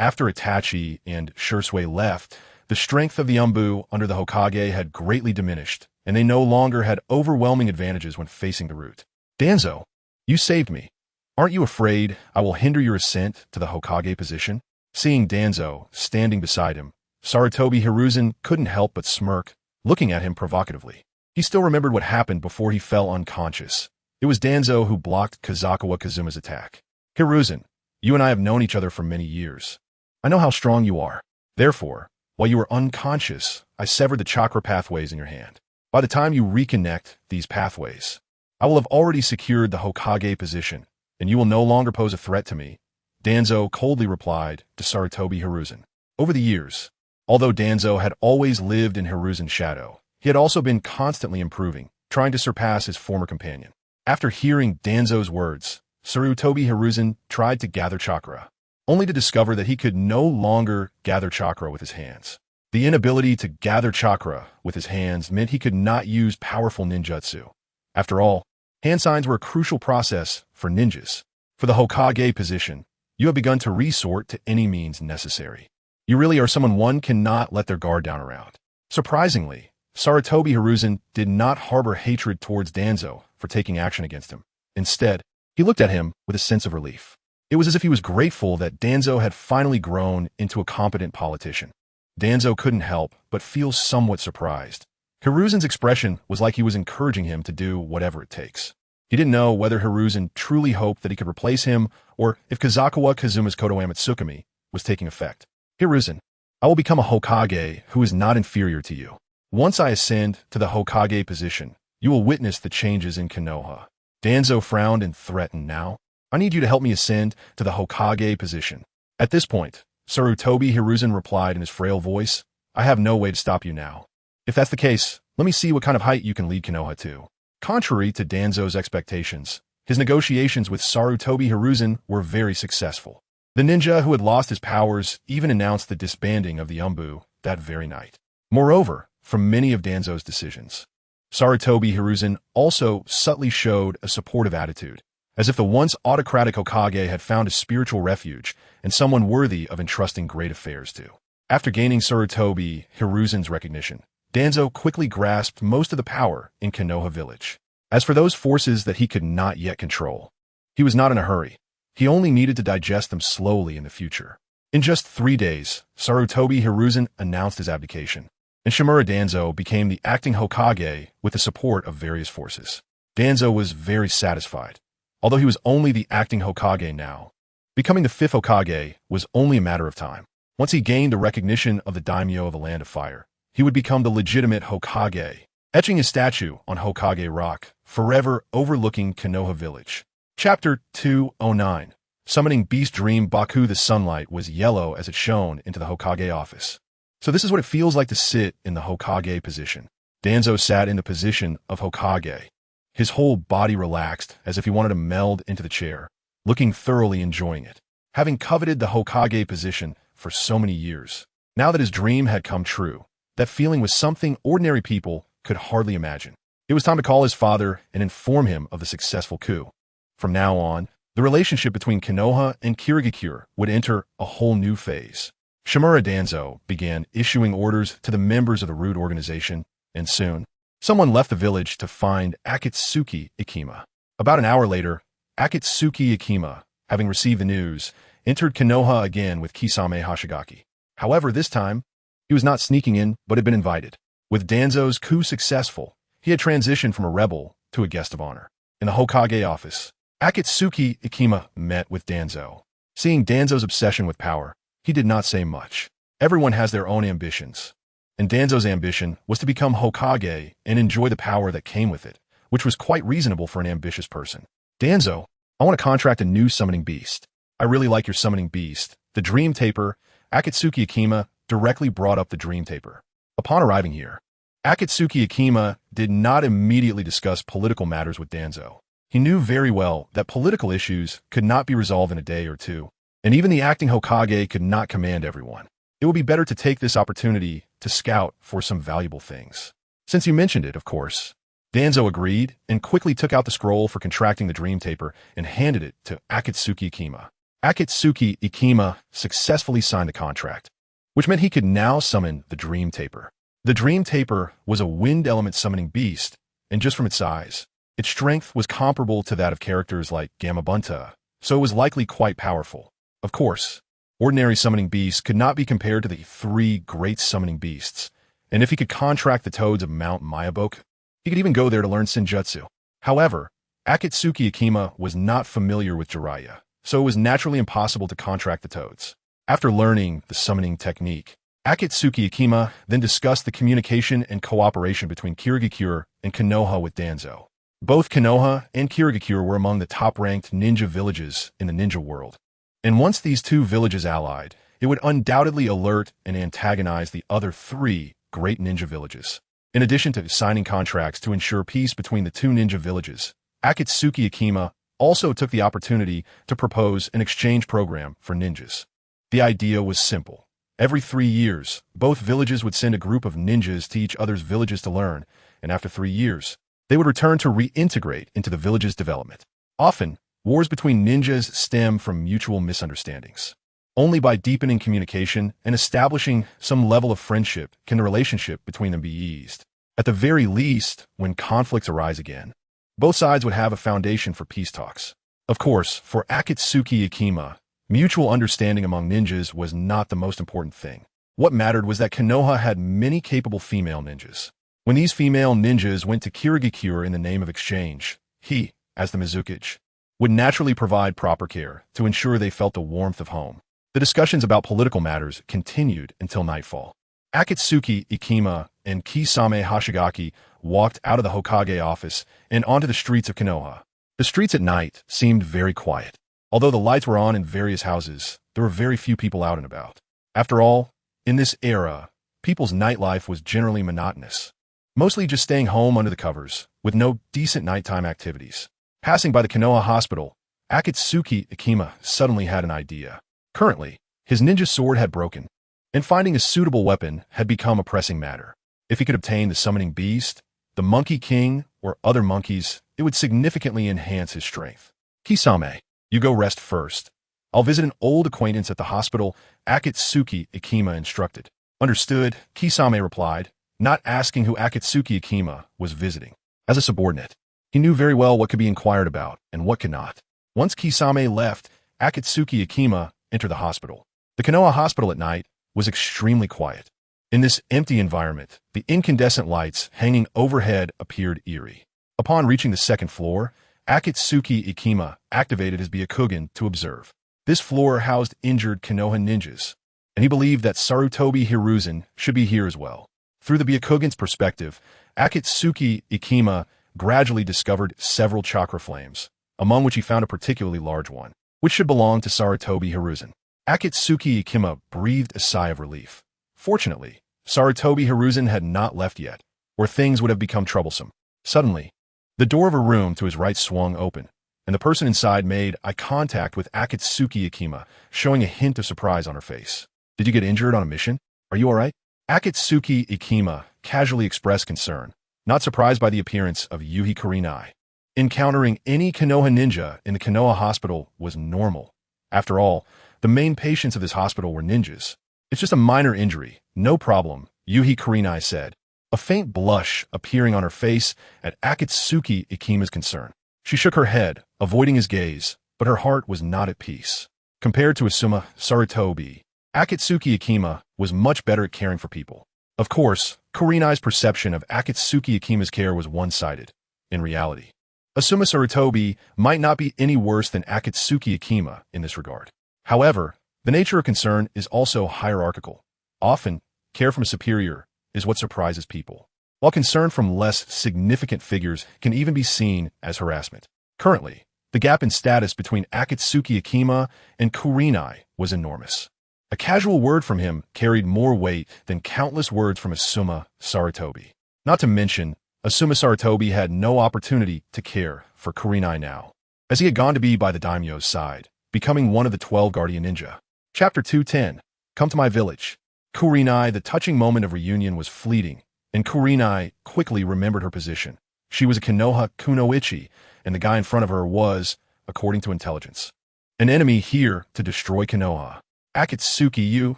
After Itachi and Shursui left, the strength of the Umbu under the Hokage had greatly diminished, and they no longer had overwhelming advantages when facing the root. Danzo, you saved me. Aren't you afraid I will hinder your ascent to the Hokage position? Seeing Danzo standing beside him, Sarutobi Hiruzen couldn't help but smirk, looking at him provocatively. He still remembered what happened before he fell unconscious. It was Danzo who blocked Kazuma's attack. Hiruzen, you and I have known each other for many years. I know how strong you are. Therefore, while you were unconscious, I severed the chakra pathways in your hand. By the time you reconnect these pathways, I will have already secured the Hokage position, and you will no longer pose a threat to me, Danzo coldly replied to Sarutobi Hiruzen. Over the years, although Danzo had always lived in Hiruzen's shadow, he had also been constantly improving, trying to surpass his former companion. After hearing Danzo's words, Sarutobi Hiruzen tried to gather chakra, only to discover that he could no longer gather chakra with his hands. The inability to gather chakra with his hands meant he could not use powerful ninjutsu. After all, hand signs were a crucial process for ninjas. For the Hokage position, you have begun to resort to any means necessary. You really are someone one cannot let their guard down around. Surprisingly, Sarutobi Hiruzen did not harbor hatred towards Danzo for taking action against him. Instead, he looked at him with a sense of relief. It was as if he was grateful that Danzo had finally grown into a competent politician. Danzo couldn't help but feel somewhat surprised. Hiruzen's expression was like he was encouraging him to do whatever it takes. He didn't know whether Hiruzen truly hoped that he could replace him or if Kazuma's Kodoame Tsukumi was taking effect. Hiruzen, I will become a Hokage who is not inferior to you. Once I ascend to the Hokage position, you will witness the changes in Konoha. Danzo frowned and threatened. Now, I need you to help me ascend to the Hokage position. At this point, Sarutobi Hiruzen replied in his frail voice, "I have no way to stop you now. If that's the case, let me see what kind of height you can lead Konoha to." Contrary to Danzo's expectations, his negotiations with Sarutobi Hiruzen were very successful. The ninja who had lost his powers even announced the disbanding of the Umbu that very night. Moreover, from many of Danzo's decisions, Sarutobi Hiruzen also subtly showed a supportive attitude, as if the once autocratic Hokage had found a spiritual refuge and someone worthy of entrusting great affairs to. After gaining Sarutobi Hiruzen's recognition, Danzo quickly grasped most of the power in Konoha village. As for those forces that he could not yet control, he was not in a hurry. He only needed to digest them slowly in the future. In just 3 days, Sarutobi Hiruzen announced his abdication, and Shimura Danzo became the acting Hokage with the support of various forces. Danzo was very satisfied, although he was only the acting Hokage now. Becoming the 5th Hokage was only a matter of time. Once he gained the recognition of the daimyo of the Land of Fire, he would become the legitimate Hokage, etching his statue on Hokage Rock, forever overlooking Konoha Village. Chapter 209. Summoning Beast Dream. Baku. The sunlight was yellow as it shone into the Hokage office. So this is what it feels like to sit in the Hokage position. Danzo sat in the position of Hokage. His whole body relaxed as if he wanted to meld into the chair, looking thoroughly enjoying it. Having coveted the Hokage position for so many years, now that his dream had come true, that feeling was something ordinary people could hardly imagine. It was time to call his father and inform him of the successful coup. From now on, the relationship between Konoha and Kirigakure would enter a whole new phase. Shimura Danzo began issuing orders to the members of the Root organization, and soon, someone left the village to find Akatsuki Ikima. About an hour later, Akatsuki Ikima, having received the news, entered Konoha again with Kisame Hashigaki. However, this time, he was not sneaking in, but had been invited. With Danzo's coup successful, he had transitioned from a rebel to a guest of honor. In the Hokage office, Akatsuki Ikima met with Danzo. Seeing Danzo's obsession with power, he did not say much. Everyone has their own ambitions, and Danzo's ambition was to become Hokage and enjoy the power that came with it, which was quite reasonable for an ambitious person. "Danzo, I want to contract a new summoning beast. I really like your summoning beast, the Dream Taper." Akatsuki Ikima directly brought up the Dream Taper. Upon arriving here, Akatsuki Ikima did not immediately discuss political matters with Danzo. He knew very well that political issues could not be resolved in a day or two, and even the acting Hokage could not command everyone. It would be better to take this opportunity to scout for some valuable things. "Since you mentioned it, of course." Danzo agreed and quickly took out the scroll for contracting the Dream Taper and handed it to Akatsuki Ikima. Akatsuki Ikima successfully signed the contract, which meant he could now summon the Dream Taper. The Dream Taper was a wind element summoning beast, and just from its size, its strength was comparable to that of characters like Gamabunta, so it was likely quite powerful. Of course, ordinary summoning beasts could not be compared to the 3 great summoning beasts, and if he could contract the toads of Mount Mayaboke, he could even go there to learn Senjutsu. However, Akatsuki Ikima was not familiar with Jiraiya, so it was naturally impossible to contract the toads. After learning the summoning technique, Akatsuki Ikima then discussed the communication and cooperation between Kirigakure and Konoha with Danzo. Both Konoha and Kirigakure were among the top-ranked ninja villages in the ninja world, and once these 2 villages allied, it would undoubtedly alert and antagonize the other 3 great ninja villages. In addition to signing contracts to ensure peace between the 2 ninja villages, Akatsuki Ikima also took the opportunity to propose an exchange program for ninjas. The idea was simple. Every 3 years, both villages would send a group of ninjas to each other's villages to learn, and after 3 years, they would return to reintegrate into the village's development. Often, wars between ninjas stem from mutual misunderstandings. Only by deepening communication and establishing some level of friendship can the relationship between them be eased. At the very least, when conflicts arise again, both sides would have a foundation for peace talks. Of course, for Akatsuki Ikima, mutual understanding among ninjas was not the most important thing. What mattered was that Konoha had many capable female ninjas. When these female ninjas went to Kirigakure in the name of exchange, he, as the Mizukage, would naturally provide proper care to ensure they felt the warmth of home. The discussions about political matters continued until nightfall. Akatsuki Ikima and Kisame Hashigaki walked out of the Hokage office and onto the streets of Konoha. The streets at night seemed very quiet. Although the lights were on in various houses, there were very few people out and about. After all, in this era, people's nightlife was generally monotonous, mostly just staying home under the covers, with no decent nighttime activities. Passing by the Konoha hospital, Akatsuki Ikima suddenly had an idea. Currently, his ninja sword had broken, and finding a suitable weapon had become a pressing matter. If he could obtain the summoning beast, the Monkey King, or other monkeys, it would significantly enhance his strength. Kisame, you go rest first. I'll visit an old acquaintance at the hospital, Akatsuki Ikima instructed. Understood, Kisame replied, not asking who Akatsuki Ikima was visiting. As a subordinate, he knew very well what could be inquired about and what could not. Once Kisame left, Akatsuki Ikima entered the hospital. The Konoha hospital at night was extremely quiet. In this empty environment, the incandescent lights hanging overhead appeared eerie. Upon reaching the second floor, Akatsuki Ikima activated his Byakugan to observe. This floor housed injured Konoha ninjas, and he believed that Sarutobi Hiruzen should be here as well. Through the Byakugan's perspective, Akatsuki Ikima gradually discovered several chakra flames, among which he found a particularly large one, which should belong to Sarutobi Hiruzen. Akatsuki Ikima breathed a sigh of relief. Fortunately, Sarutobi Hiruzen had not left yet, or things would have become troublesome. Suddenly, the door of a room to his right swung open, and the person inside made eye contact with Akatsuki Ikima, showing a hint of surprise on her face. Did you get injured on a mission? Are you alright? Akatsuki Ikima casually expressed concern, not surprised by the appearance of Yuhi Kurenai. Encountering any Konoha ninja in the Konoha hospital was normal. After all, the main patients of this hospital were ninjas. It's just a minor injury, no problem, Yuhi Kurenai said, a faint blush appearing on her face at Akatsuki Ikima's concern. She shook her head, avoiding his gaze, but her heart was not at peace. Compared to Asuma Sarutobi, Akatsuki Ikima was much better at caring for people. Of course, Kurenai's perception of Akatsuki Ikima's care was one-sided. In reality, Asuma Sarutobi might not be any worse than Akatsuki Ikima in this regard. However, the nature of concern is also hierarchical. Often, care from a superior is what surprises people, while concern from less significant figures can even be seen as harassment. Currently, the gap in status between Akatsuki Ikima and Kurenai was enormous. A casual word from him carried more weight than countless words from Asuma Sarutobi. Not to mention, Asuma Sarutobi had no opportunity to care for Kurenai now, as he had gone to be by the daimyo's side, becoming one of the 12 guardian ninja. Chapter 210. Come to my village. Kurenai, the touching moment of reunion was fleeting, and Kurenai quickly remembered her position. She was a Konoha kunoichi, and the guy in front of her was, according to intelligence, an enemy here to destroy Konoha. Akatsuki, you,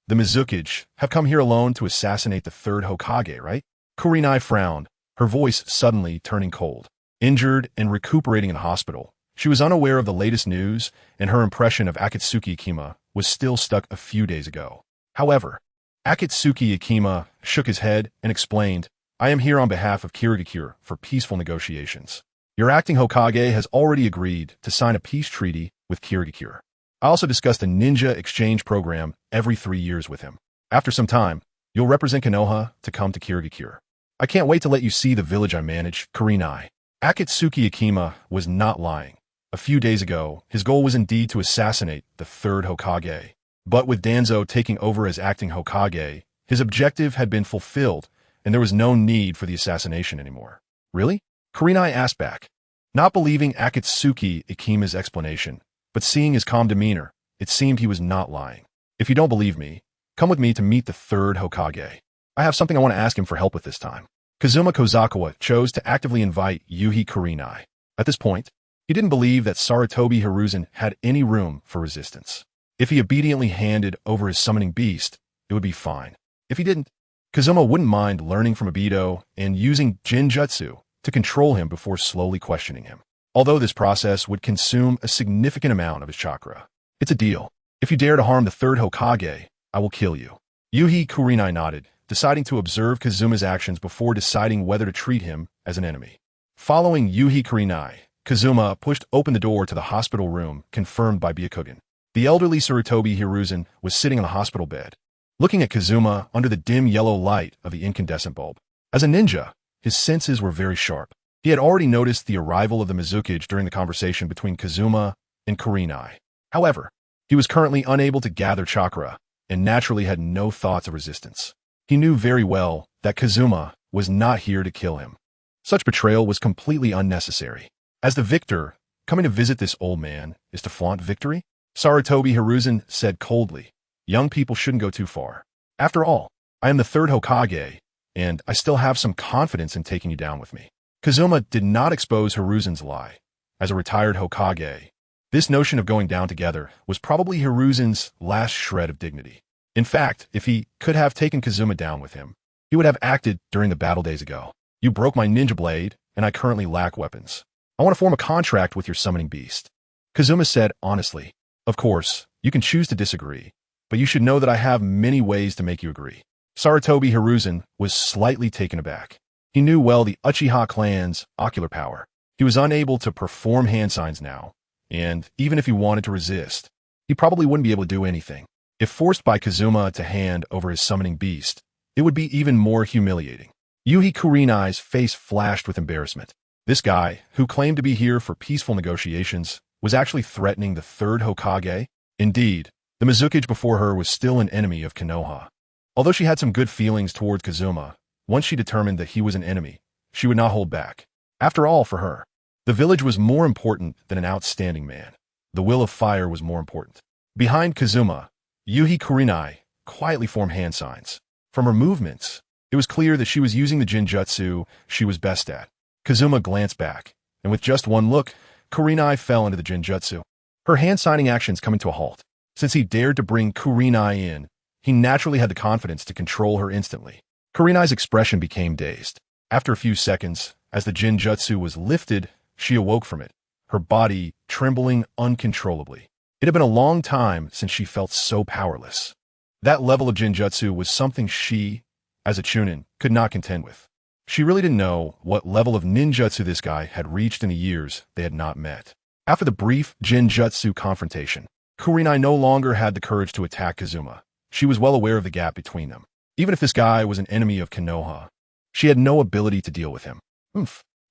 the Mizukage, have come here alone to assassinate the third Hokage, right? Kurenai frowned, her voice suddenly turning cold. Injured and recuperating in the hospital, she was unaware of the latest news, and her impression of Akatsuki Ikima was still stuck a few days ago. However, Akatsuki Ikima shook his head and explained, I am here on behalf of Kirigakure for peaceful negotiations. Your acting Hokage has already agreed to sign a peace treaty with Kirigakure. I also discussed a ninja exchange program every 3 years with him. After some time, you'll represent Konoha to come to Kirigakure. I can't wait to let you see the village I manage, Kurenai. Akatsuki Ikima was not lying. A few days ago, his goal was indeed to assassinate the third Hokage. But with Danzo taking over as acting Hokage, his objective had been fulfilled, and there was no need for the assassination anymore. Really? Kurenai asked back, not believing Akatsuki Ikima's explanation, but seeing his calm demeanor, it seemed he was not lying. If you don't believe me, come with me to meet the third Hokage. I have something I want to ask him for help with this time. Kazuma Kozakawa chose to actively invite Yuhi Kurenai. At this point, he didn't believe that Sarutobi Hiruzen had any room for resistance. If he obediently handed over his summoning beast, it would be fine. If he didn't, Kazuma wouldn't mind learning from Obito and using Jinjutsu to control him before slowly questioning him. Although this process would consume a significant amount of his chakra. It's a deal. If you dare to harm the third Hokage, I will kill you. Yuhi Kurenai nodded, deciding to observe Kazuma's actions before deciding whether to treat him as an enemy. Following Yuhi Kurenai, Kazuma pushed open the door to the hospital room confirmed by Byakugan. The elderly Sarutobi Hiruzen was sitting on the hospital bed, looking at Kazuma under the dim yellow light of the incandescent bulb. As a ninja, his senses were very sharp. He had already noticed the arrival of the Mizukage during the conversation between Kazuma and Kurenai. However, he was currently unable to gather chakra and naturally had no thoughts of resistance. He knew very well that Kazuma was not here to kill him. Such betrayal was completely unnecessary. As the victor, coming to visit this old man is to flaunt victory? Sarutobi Hiruzen said coldly. Young people shouldn't go too far. After all, I am the third Hokage, and I still have some confidence in taking you down with me. Kazuma did not expose Hiruzen's lie. As a retired Hokage, this notion of going down together was probably Hiruzen's last shred of dignity. In fact, if he could have taken Kazuma down with him, he would have acted during the battle days ago. You broke my ninja blade, and I currently lack weapons. I want to form a contract with your summoning beast. Kazuma said honestly. Of course, you can choose to disagree, but you should know that I have many ways to make you agree. Sarutobi Hiruzen was slightly taken aback. He knew well the Uchiha clan's ocular power. He was unable to perform hand signs now, and even if he wanted to resist, he probably wouldn't be able to do anything. If forced by Kazuma to hand over his summoning beast, it would be even more humiliating. Yuhi Kurenai's face flashed with embarrassment. This guy, who claimed to be here for peaceful negotiations, was actually threatening the third Hokage? Indeed, the Mizukage before her was still an enemy of Konoha. Although she had some good feelings towards Kazuma, once she determined that he was an enemy, she would not hold back. After all, for her, the village was more important than an outstanding man. The will of fire was more important. Behind Kazuma, Yuhi Kurenai quietly formed hand signs. From her movements, it was clear that she was using the Jinjutsu she was best at. Kazuma glanced back, and with just one look, Kurenai fell into the Jinjutsu. Her hand-signing actions coming to a halt. Since he dared to bring Kurenai in, he naturally had the confidence to control her instantly. Kurenai's expression became dazed. After a few seconds, as the Jinjutsu was lifted, she awoke from it, her body trembling uncontrollably. It had been a long time since she felt so powerless. That level of Jinjutsu was something she, as a Chunin, could not contend with. She really didn't know what level of ninjutsu this guy had reached in the years they had not met. After the brief Jinjutsu confrontation, Kurenai no longer had the courage to attack Kazuma. She was well aware of the gap between them. Even if this guy was an enemy of Konoha, she had no ability to deal with him.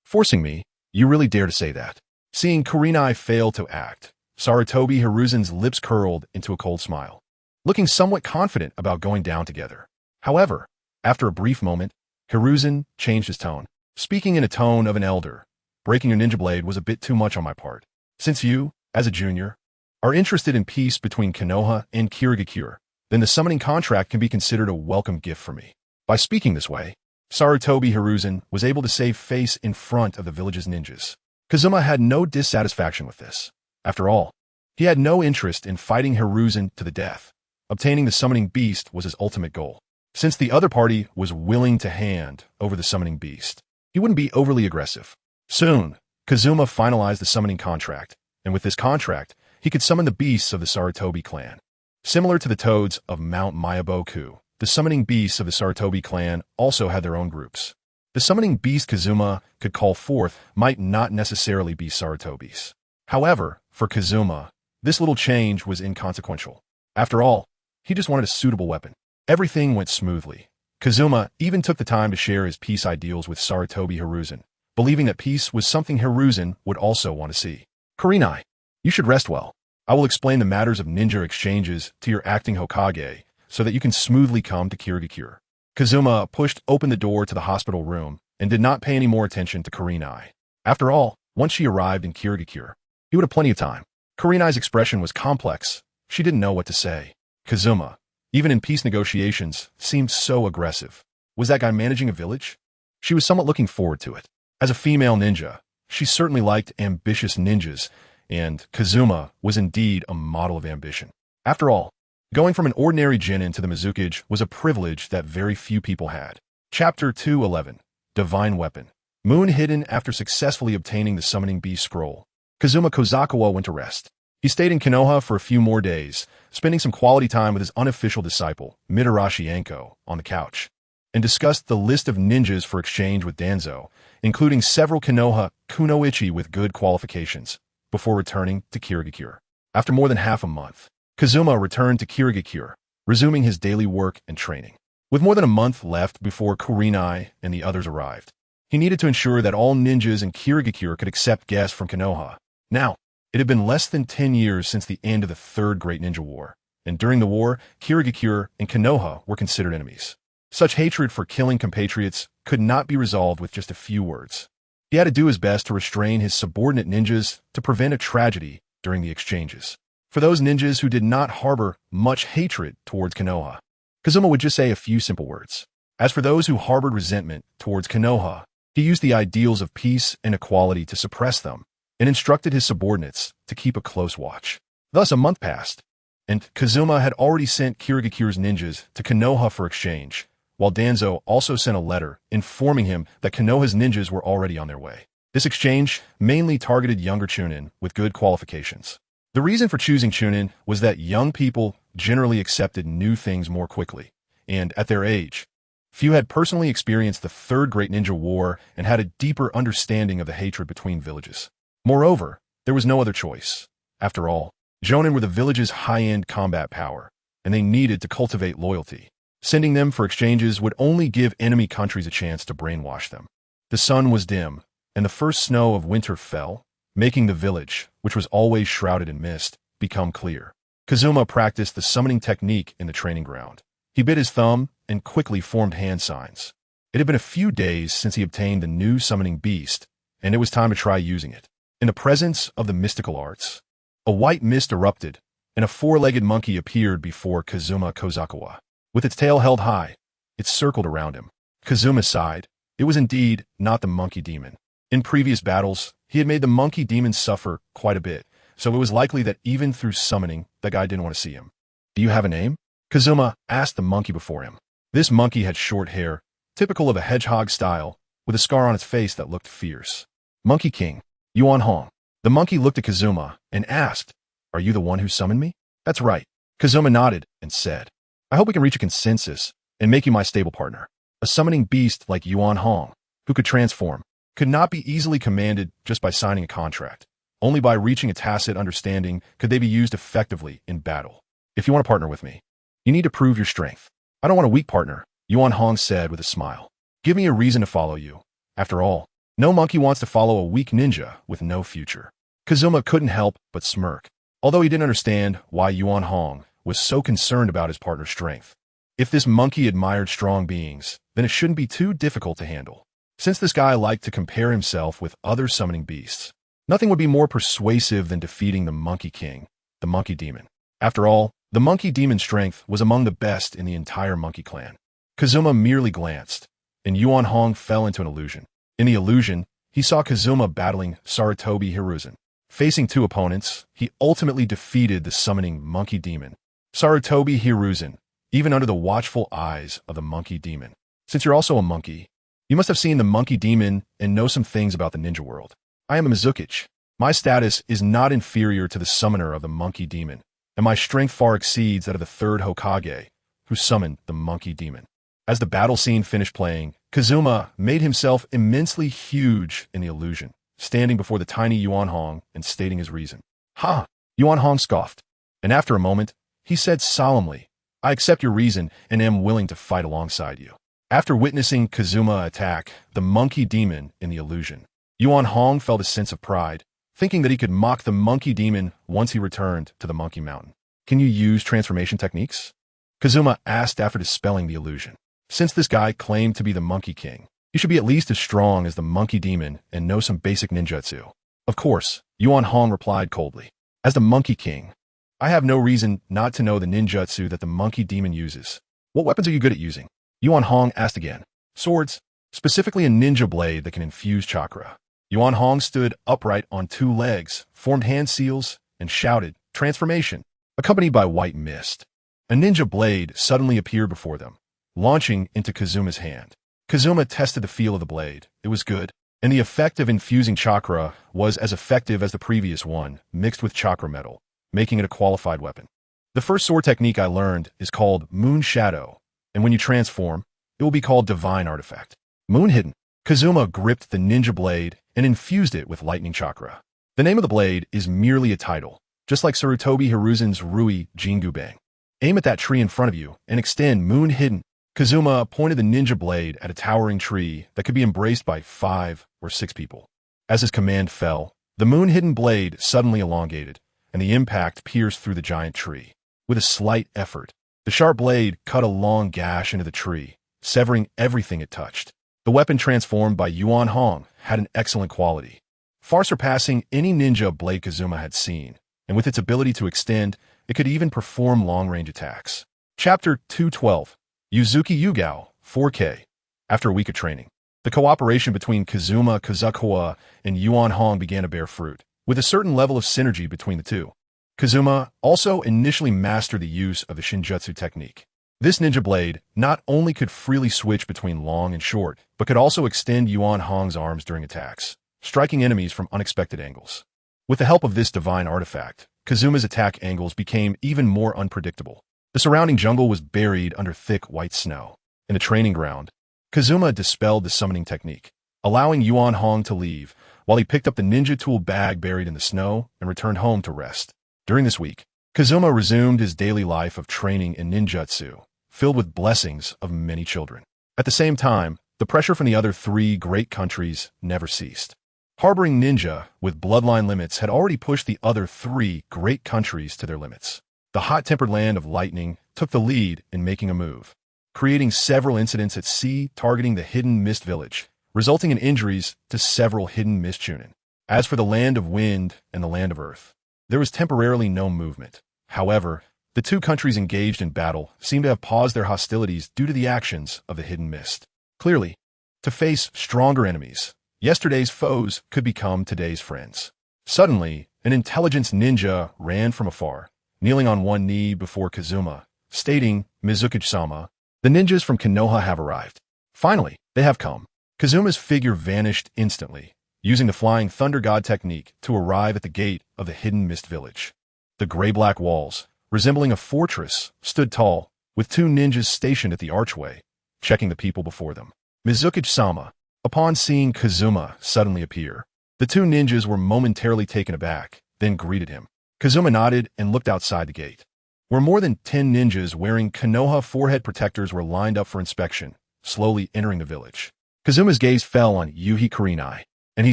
Forcing me? You really dare to say that? Seeing Kurenai fail to act, Sarutobi Hiruzen's lips curled into a cold smile, looking somewhat confident about going down together. However, after a brief moment, Hiruzen changed his tone, speaking in a tone of an elder. Breaking your ninja blade was a bit too much on my part. Since you, as a junior, are interested in peace between Konoha and Kirigakure, then the summoning contract can be considered a welcome gift for me. By speaking this way, Sarutobi Hiruzen was able to save face in front of the village's ninjas. Kazuma had no dissatisfaction with this. After all, he had no interest in fighting Hiruzen to the death. Obtaining the summoning beast was his ultimate goal. Since the other party was willing to hand over the summoning beast, he wouldn't be overly aggressive. Soon, Kazuma finalized the summoning contract, and with this contract, he could summon the beasts of the Sarutobi clan. Similar to the toads of Mount Mayaboku, the summoning beasts of the Sarutobi clan also had their own groups. The summoning beast Kazuma could call forth might not necessarily be Sarutobis. However, for Kazuma, this little change was inconsequential. After all, he just wanted a suitable weapon. Everything went smoothly. Kazuma even took the time to share his peace ideals with Sarutobi Hiruzen, believing that peace was something Hiruzen would also want to see. Kurenai, you should rest well. I will explain the matters of ninja exchanges to your acting Hokage so that you can smoothly come to Kirigakure. Kazuma pushed open the door to the hospital room and did not pay any more attention to Kurenai. After all, once she arrived in Kirigakure, he would have plenty of time. Kurenai's expression was complex. She didn't know what to say. Kazuma, even in peace negotiations, seemed so aggressive. Was that guy managing a village? She was somewhat looking forward to it. As a female ninja, she certainly liked ambitious ninjas, and Kazuma was indeed a model of ambition. After all, going from an ordinary genin to the Mizukage was a privilege that very few people had. Chapter 211, Divine Weapon. Moon hidden after successfully obtaining the Summoning Beast Scroll, Kazuma Kozakawa went to rest. He stayed in Konoha for a few more days, spending some quality time with his unofficial disciple, Mitarashi Anko, on the couch, and discussed the list of ninjas for exchange with Danzo, including several Konoha kunoichi with good qualifications, before returning to Kirigakure. After more than half a month, Kazuma returned to Kirigakure, resuming his daily work and training. With more than a month left before Kurenai and the others arrived, he needed to ensure that all ninjas in Kirigakure could accept guests from Konoha. Now, it It had been less than 10 years since the end of the Third Great Ninja War, and during the war, Kirigakure and Konoha were considered enemies. Such hatred for killing compatriots could not be resolved with just a few words. He had to do his best to restrain his subordinate ninjas to prevent a tragedy during the exchanges. For those ninjas who did not harbor much hatred towards Konoha, Kazuma would just say a few simple words. As for those who harbored resentment towards Konoha, he used the ideals of peace and equality to suppress them, and instructed his subordinates to keep a close watch. Thus, a month passed, and Kazuma had already sent Kirigakure's ninjas to Konoha for exchange, while Danzo also sent a letter informing him that Konoha's ninjas were already on their way. This exchange mainly targeted younger Chunin with good qualifications. The reason for choosing Chunin was that young people generally accepted new things more quickly, and at their age, few had personally experienced the Third Great Ninja War and had a deeper understanding of the hatred between villages. Moreover, there was no other choice. After all, Jonin were the village's high-end combat power, and they needed to cultivate loyalty. Sending them for exchanges would only give enemy countries a chance to brainwash them. The sun was dim, and the first snow of winter fell, making the village, which was always shrouded in mist, become clear. Kazuma practiced the summoning technique in the training ground. He bit his thumb and quickly formed hand signs. It had been a few days since he obtained the new summoning beast, and it was time to try using it. In the presence of the mystical arts, a white mist erupted, and a four-legged monkey appeared before Kazuma Kobayakawa. With its tail held high, it circled around him. Kazuma sighed. It was indeed not the monkey demon. In previous battles, he had made the monkey demon suffer quite a bit, so it was likely that even through summoning, the guy didn't want to see him. Do you have a name? Kazuma asked the monkey before him. This monkey had short hair, typical of a hedgehog style, with a scar on its face that looked fierce. Monkey King, Yuan Hong. The monkey looked at Kazuma and asked, "Are you the one who summoned me?" "That's right." Kazuma nodded and said, "I hope we can reach a consensus and make you my stable partner." A summoning beast like Yuan Hong, who could transform, could not be easily commanded just by signing a contract. Only by reaching a tacit understanding could they be used effectively in battle. "If you want to partner with me, you need to prove your strength." "I don't want a weak partner," Yuan Hong said with a smile. "Give me a reason to follow you. After all, no monkey wants to follow a weak ninja with no future." Kazuma couldn't help but smirk, although he didn't understand why Yuan Hong was so concerned about his partner's strength. If this monkey admired strong beings, then it shouldn't be too difficult to handle. Since this guy liked to compare himself with other summoning beasts, nothing would be more persuasive than defeating the Monkey King, the Monkey Demon. After all, the Monkey Demon's strength was among the best in the entire Monkey Clan. Kazuma merely glanced, and Yuan Hong fell into an illusion. In the illusion, he saw Kazuma battling Sarutobi Hiruzen. Facing two opponents, he ultimately defeated the summoning Monkey Demon, Sarutobi Hiruzen, even under the watchful eyes of the Monkey Demon. "Since you're also a monkey, you must have seen the Monkey Demon and know some things about the ninja world. I am a Mizukichi. My status is not inferior to the summoner of the Monkey Demon, and my strength far exceeds that of the third Hokage, who summoned the Monkey Demon." As the battle scene finished playing, Kazuma made himself immensely huge in the illusion, standing before the tiny Yuan Hong and stating his reason. "Ha!" Yuan Hong scoffed, and after a moment, he said solemnly, "I accept your reason and am willing to fight alongside you." After witnessing Kazuma attack the Monkey Demon in the illusion, Yuan Hong felt a sense of pride, thinking that he could mock the Monkey Demon once he returned to the Monkey Mountain. "Can you use transformation techniques?" Kazuma asked after dispelling the illusion. Since this guy claimed to be the Monkey King, he should be at least as strong as the Monkey Demon and know some basic ninjutsu. "Of course," Yuan Hong replied coldly. "As the Monkey King, I have no reason not to know the ninjutsu that the Monkey Demon uses." "What weapons are you good at using?" Yuan Hong asked again. "Swords, specifically a ninja blade that can infuse chakra." Yuan Hong stood upright on two legs, formed hand seals, and shouted, "Transformation!" Accompanied by white mist, a ninja blade suddenly appeared before them, launching into Kazuma's hand. Kazuma tested the feel of the blade. It was good, and the effect of infusing chakra was as effective as the previous one, mixed with chakra metal, making it a qualified weapon. "The first sword technique I learned is called Moon Shadow, and when you transform, it will be called Divine Artifact. Moon Hidden." Kazuma gripped the ninja blade and infused it with lightning chakra. The name of the blade is merely a title, just like Sarutobi Hiruzen's Rui Jingubang. "Aim at that tree in front of you and extend Moon Hidden." Kazuma pointed the ninja blade at a towering tree that could be embraced by 5 or 6 people. As his command fell, The moon-hidden blade suddenly elongated, and the impact pierced through the giant tree. With a slight effort, the sharp blade cut a long gash into the tree, severing everything it touched. The weapon transformed by Yuan Hong had an excellent quality, far surpassing any ninja blade Kazuma had seen, and with its ability to extend, it could even perform long-range attacks. Chapter 212, Yuzuki Yugao, 4K. After a week of training, the cooperation between Kazukawa and Yuan Hong began to bear fruit, with a certain level of synergy between the two. Kazuma also initially mastered the use of the Shinjutsu technique. This ninja blade not only could freely switch between long and short, but could also extend Yuan Hong's arms during attacks, striking enemies from unexpected angles. With the help of this divine artifact, Kazuma's attack angles became even more unpredictable. The surrounding jungle was buried under thick white snow. In the training ground, Kazuma dispelled the summoning technique, allowing Yuan Hong to leave, while he picked up the ninja tool bag buried in the snow and returned home to rest. During this week, Kazuma resumed his daily life of training in ninjutsu, filled with blessings of many children. At the same time, the pressure from the other three great countries never ceased. Harboring ninja with bloodline limits had already pushed the other three great countries to their limits. The hot-tempered land of lightning took the lead in making a move, creating several incidents at sea targeting the Hidden Mist village, resulting in injuries to several Hidden Mist chunin. As for the land of wind and the land of earth, there was temporarily no movement. However, the two countries engaged in battle seemed to have paused their hostilities due to the actions of the Hidden Mist. Clearly, to face stronger enemies, yesterday's foes could become today's friends. Suddenly, an intelligence ninja ran from afar, kneeling on one knee before Kazuma, stating, "Mizuki-sama, the ninjas from Konoha have arrived. Finally, they have come." Kazuma's figure vanished instantly, using the Flying Thunder God technique to arrive at the gate of the Hidden Mist village. The gray-black walls, resembling a fortress, stood tall, with two ninjas stationed at the archway, checking the people before them. Mizuki-sama, upon seeing Kazuma suddenly appear, the two ninjas were momentarily taken aback, then greeted him. Kazuma nodded and looked outside the gate, where more than 10 ninjas wearing Konoha forehead protectors were lined up for inspection, slowly entering the village. Kazuma's gaze fell on Yuhi Kurenai, and he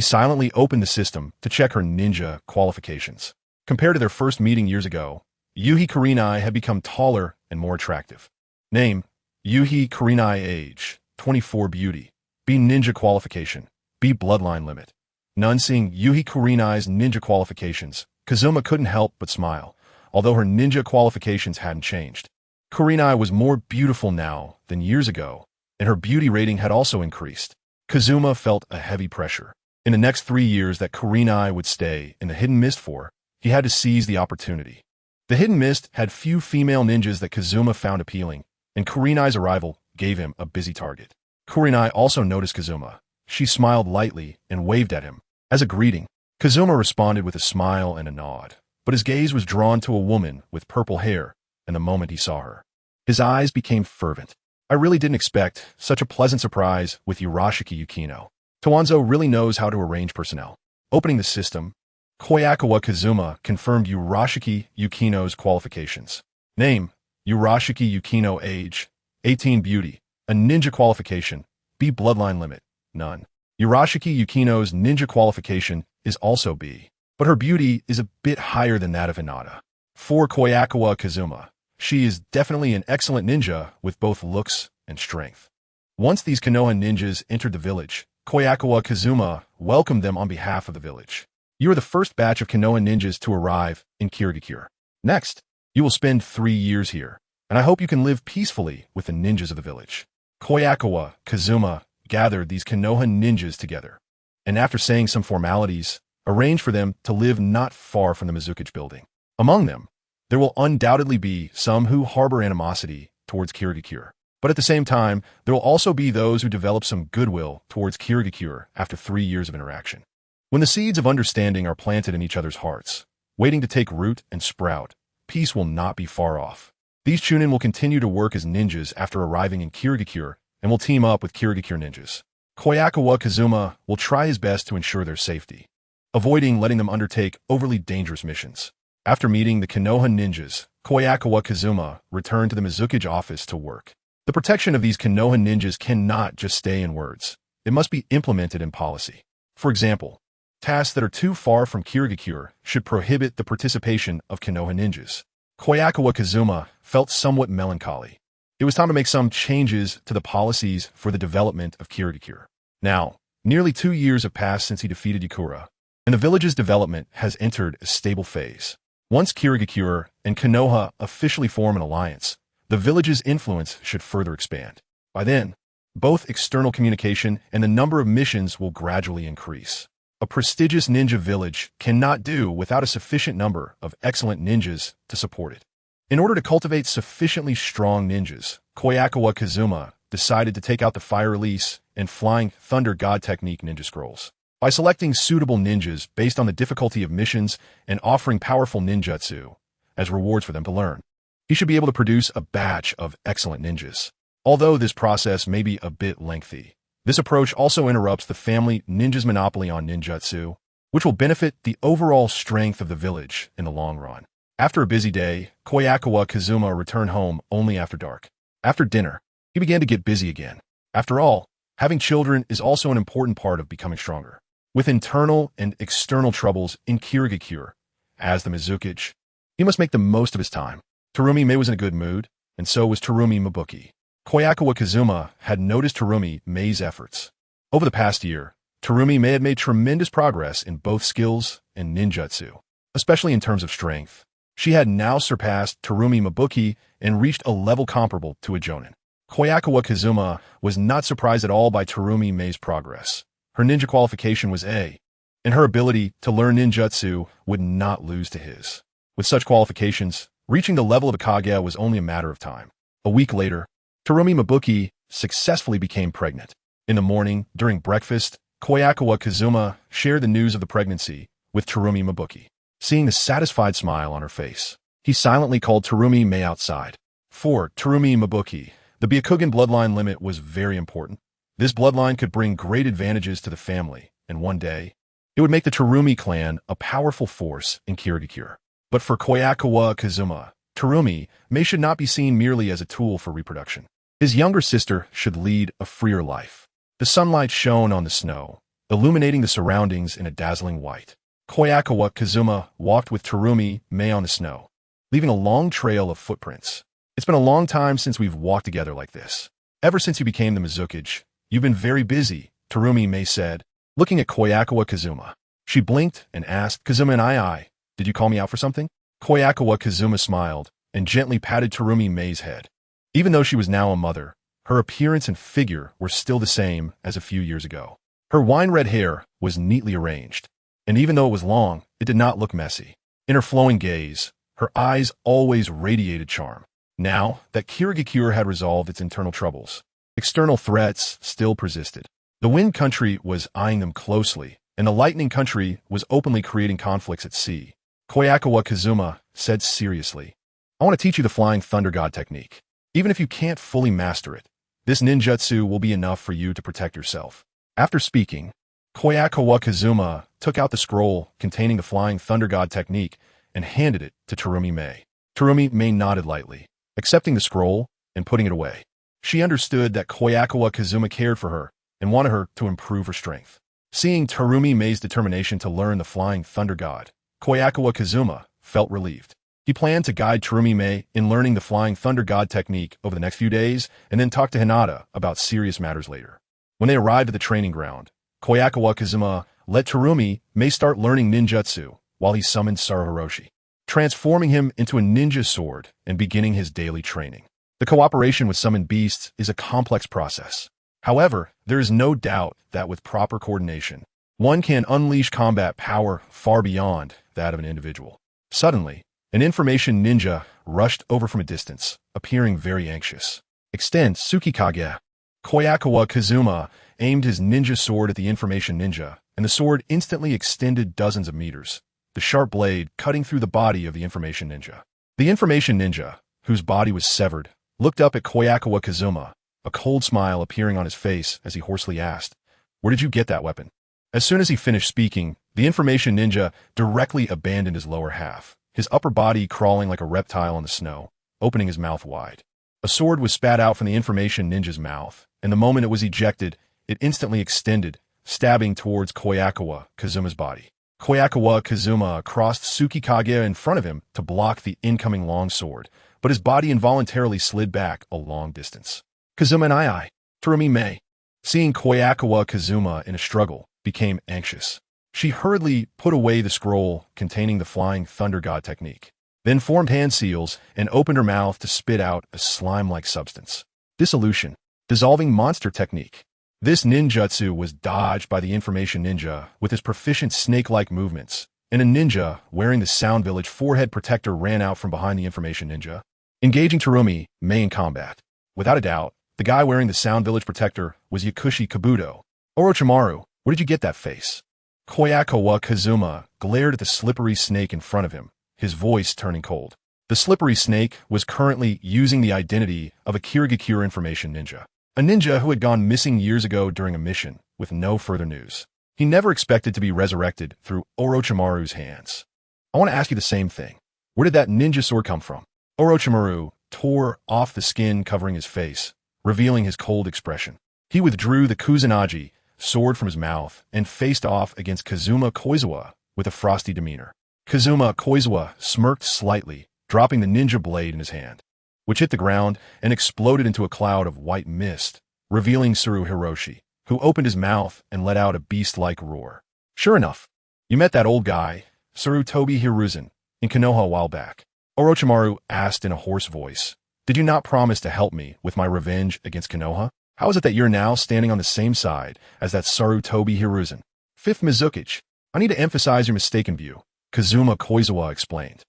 silently opened the system to check her ninja qualifications. Compared to their first meeting years ago, Yuhi Kurenai had become taller and more attractive. Name, Yuhi Kurenai. Age, 24. Beauty, B ninja qualification, B bloodline limit. None. Seeing Yuhi Kurenai's ninja qualifications, Kazuma couldn't help but smile, although her ninja qualifications hadn't changed. Kurenai was more beautiful now than years ago, and her beauty rating had also increased. Kazuma felt a heavy pressure. In the next 3 years that Kurenai would stay in the Hidden Mist for, he had to seize the opportunity. The Hidden Mist had few female ninjas that Kazuma found appealing, and Kurenai's arrival gave him a busy target. Kurenai also noticed Kazuma. She smiled lightly and waved at him. As a greeting, Kazuma responded with a smile and a nod, but his gaze was drawn to a woman with purple hair, and the moment he saw her, his eyes became fervent. I really didn't expect such a pleasant surprise with Urashiki Yukino. Tawanzo really knows how to arrange personnel. Opening the system, Kobayakawa Kazuma confirmed Urashiki Yukino's qualifications. Name, Urashiki Yukino. Age, 18. Beauty, a ninja qualification, B bloodline limit, none. Urashiki Yukino's ninja qualification is also B, but her beauty is a bit higher than that of Hinata. For Kobayakawa Kazuma, she is definitely an excellent ninja with both looks and strength. Once these Konoha ninjas entered the village, Kobayakawa Kazuma welcomed them on behalf of the village. You are the first batch of Konoha ninjas to arrive in Kirigakure. Next, you will spend 3 years here, and I hope you can live peacefully with the ninjas of the village. Kobayakawa Kazuma gathered these Konoha ninjas together, and after saying some formalities, arranged for them to live not far from the Mizuki building. Among them, there will undoubtedly be some who harbor animosity towards Kirigakure, but at the same time, there will also be those who develop some goodwill towards Kirigakure after 3 years of interaction. When the seeds of understanding are planted in each other's hearts, waiting to take root and sprout, peace will not be far off. These chunin will continue to work as ninjas after arriving in Kirigakure and will team up with Kirigakure ninjas. Kobayakawa Kazuma will try his best to ensure their safety, avoiding letting them undertake overly dangerous missions. After meeting the Konoha ninjas, Kobayakawa Kazuma returned to the Mizuki office to work. The protection of these Konoha ninjas cannot just stay in words. It must be implemented in policy. For example, Tasks that are too far from Kirigakure should prohibit the participation of Konoha ninjas. Kobayakawa Kazuma felt somewhat melancholy. It was time to make some changes to the policies for the development of Kirigakure. Now, nearly 2 years have passed since he defeated Yakura, and the village's development has entered a stable phase. Once Kirigakure and Konoha officially form an alliance, the village's influence should further expand. By then, both external communication and the number of missions will gradually increase. A prestigious ninja village cannot do without a sufficient number of excellent ninjas to support it. In order to cultivate sufficiently strong ninjas, Kobayakawa Kazuma decided to take out the Fire Release and Flying Thunder God Technique ninja scrolls. By selecting suitable ninjas based on the difficulty of missions and offering powerful ninjutsu as rewards for them to learn, he should be able to produce a batch of excellent ninjas. Although this process may be a bit lengthy, this approach also interrupts the family ninja's monopoly on ninjutsu, which will benefit the overall strength of the village in the long run. After a busy day, Kobayakawa Kazuma returned home only after dark. After dinner, he began to get busy again. After all, having children is also an important part of becoming stronger. With internal and external troubles in Kirigakure, as the Mizukage, he must make the most of his time. Terumi Mei was in a good mood, and so was Terumi Mabuki. Kobayakawa Kazuma had noticed Terumi Mei's efforts. Over the past year, Terumi Mei had made tremendous progress in both skills and ninjutsu, especially in terms of strength. She had now surpassed Terumi Mabuki and reached a level comparable to a Jonin. Kobayakawa Kazuma was not surprised at all by Terumi Mei's progress. Her ninja qualification was A, and her ability to learn ninjutsu would not lose to his. With such qualifications, reaching the level of a Kage was only a matter of time. A week later, Terumi Mabuki successfully became pregnant. In the morning, during breakfast, Kobayakawa Kazuma shared the news of the pregnancy with Terumi Mabuki. Seeing the satisfied smile on her face, he silently called Terumi Mei outside. For Terumi Mabuki, the Byakugan bloodline limit was very important. This bloodline could bring great advantages to the family, and one day, it would make the Terumi clan a powerful force in Kirigakure. But for Kobayakawa Kazuma, Terumi Mei should not be seen merely as a tool for reproduction. His younger sister should lead a freer life. The sunlight shone on the snow, illuminating the surroundings in a dazzling white. Kobayakawa Kazuma walked with Terumi Mei on the snow, leaving a long trail of footprints. It's been a long time since we've walked together like this. Ever since you became the Mizukage, you've been very busy, Terumi Mei said, looking at Kobayakawa Kazuma. She blinked and asked, Kazuma and I, did you call me out for something? Kobayakawa Kazuma smiled and gently patted Terumi Mei's head. Even though she was now a mother, her appearance and figure were still the same as a few years ago. Her wine-red hair was neatly arranged, and even though it was long, it did not look messy. In her flowing gaze, her eyes always radiated charm. Now that Kirigakure had resolved its internal troubles, external threats still persisted. The Wind Country was eyeing them closely, and the Lightning Country was openly creating conflicts at sea. Kobayakawa Kazuma said seriously, I want to teach you the Flying Thunder God technique. Even if you can't fully master it, this ninjutsu will be enough for you to protect yourself. After speaking, Kobayakawa Kazuma took out the scroll containing the Flying Thunder God technique and handed it to Terumi Mei. Terumi Mei nodded lightly, accepting the scroll and putting it away. She understood that Kobayakawa Kazuma cared for her and wanted her to improve her strength. Seeing Terumi Mei's determination to learn the Flying Thunder God, Kobayakawa Kazuma felt relieved. He planned to guide Terumi Mei in learning the Flying Thunder God technique over the next few days and then talk to Hinata about serious matters later. When they arrived at the training ground, Kobayakawa Kazuma let Terumi Mei start learning ninjutsu while he summoned Sarahiroshi, transforming him into a ninja sword and beginning his daily training. The cooperation with summoned beasts is a complex process. However, there is no doubt that with proper coordination, one can unleash combat power far beyond that of an individual. Suddenly, an information ninja rushed over from a distance, appearing very anxious. Extend Tsukikage. Kobayakawa Kazuma aimed his ninja sword at the information ninja, and the sword instantly extended dozens of meters, the sharp blade cutting through the body of the information ninja. The information ninja, whose body was severed, looked up at Kobayakawa Kazuma, a cold smile appearing on his face as he hoarsely asked, Where did you get that weapon? As soon as he finished speaking, the information ninja directly abandoned his lower half, his upper body crawling like a reptile on the snow, opening his mouth wide. A sword was spat out from the information ninja's mouth, and the moment it was ejected, it instantly extended stabbing towards Kobayakawa Kazuma's body. Kobayakawa Kazuma crossed Tsukikage in front of him to block the incoming long sword, but his body involuntarily slid back a long distance. Kazuma and I, Terumi Mei, seeing Kobayakawa Kazuma in a struggle, became anxious. She hurriedly put away the scroll containing the Flying Thunder God technique, then formed hand seals and opened her mouth to spit out a slime-like substance. Dissolution, dissolving monster technique. This ninjutsu was dodged by the information ninja with his proficient snake-like movements, and a ninja wearing the Sound Village forehead protector ran out from behind the information ninja, engaging Terumi Mei in combat. Without a doubt, the guy wearing the Sound Village protector was Yakushi Kabuto. Orochimaru, where did you get that face? Kobayakawa Kazuma glared at the slippery snake in front of him, his voice turning cold. The slippery snake was currently using the identity of a Kirigakure information ninja, a ninja who had gone missing years ago during a mission, with no further news. He never expected to be resurrected through Orochimaru's hands. I want to ask you the same thing. Where did that ninja sword come from? Orochimaru tore off the skin covering his face, revealing his cold expression. He withdrew the Kusanagi sword from his mouth and faced off against Kazuma Koizawa with a frosty demeanor. Kazuma Koizawa smirked slightly, dropping the ninja blade in his hand, which hit the ground and exploded into a cloud of white mist, revealing Suru Hiroshi, who opened his mouth and let out a beast-like roar. Sure enough, you met that old guy, Sarutobi Hiruzen, in Konoha a while back. Orochimaru asked in a hoarse voice, did you not promise to help me with my revenge against Konoha? How is it that you're now standing on the same side as that Sarutobi Hiruzen? Fifth Mizukichi, I need to emphasize your mistaken view, Kazuma Koizawa explained.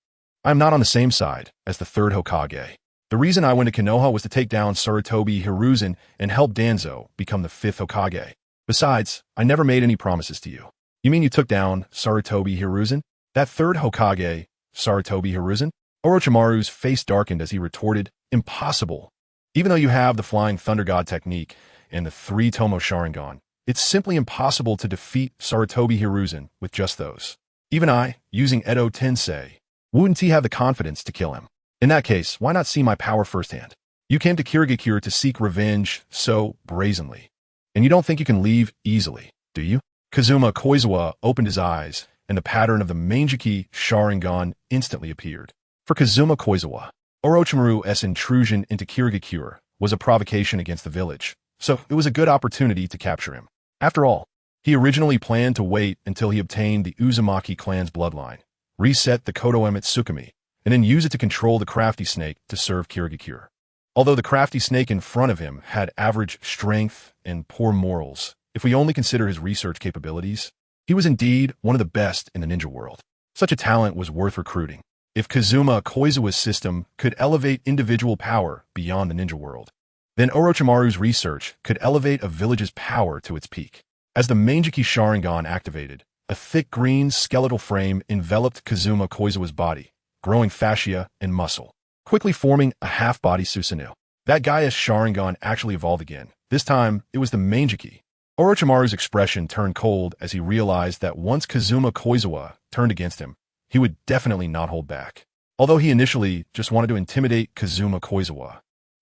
I am not on the same side as the third Hokage. The reason I went to Konoha was to take down Sarutobi Hiruzen and help Danzo become the fifth Hokage. Besides, I never made any promises to you. You mean you took down Sarutobi Hiruzen? That third Hokage, Sarutobi Hiruzen? Orochimaru's face darkened as he retorted, impossible. Even though you have the Flying Thunder God technique and the 3 Tomo Sharingan, it's simply impossible to defeat Sarutobi Hiruzen with just those. Even I, using Edo Tensei, wouldn't have the confidence to kill him. In that case, why not see my power firsthand? You came to Kirigakure to seek revenge so brazenly. And you don't think you can leave easily, do you? Kazuma Koizawa opened his eyes, and the pattern of the Manjiki Sharingan instantly appeared. For Kazuma Koizawa, Orochimaru's intrusion into Kirigakure was a provocation against the village, so it was a good opportunity to capture him. After all, he originally planned to wait until he obtained the Uzumaki clan's bloodline, reset the Koto-Eme Tsukumi, and then use it to control the crafty snake to serve Kirigakure. Although the crafty snake in front of him had average strength and poor morals, if we only consider his research capabilities, he was indeed one of the best in the ninja world. Such a talent was worth recruiting. If Kazuma Koizawa's system could elevate individual power beyond the ninja world, then Orochimaru's research could elevate a village's power to its peak. As the Manjiki Sharingan activated, a thick green skeletal frame enveloped Kazuma Koizawa's body, growing fascia and muscle, quickly forming a half-body Susanoo. That Gaia's Sharingan actually evolved again. This time, it was the Manjiki. Orochimaru's expression turned cold as he realized that once Kazuma Koizawa turned against him, he would definitely not hold back. Although he initially just wanted to intimidate Kazuma Koizawa,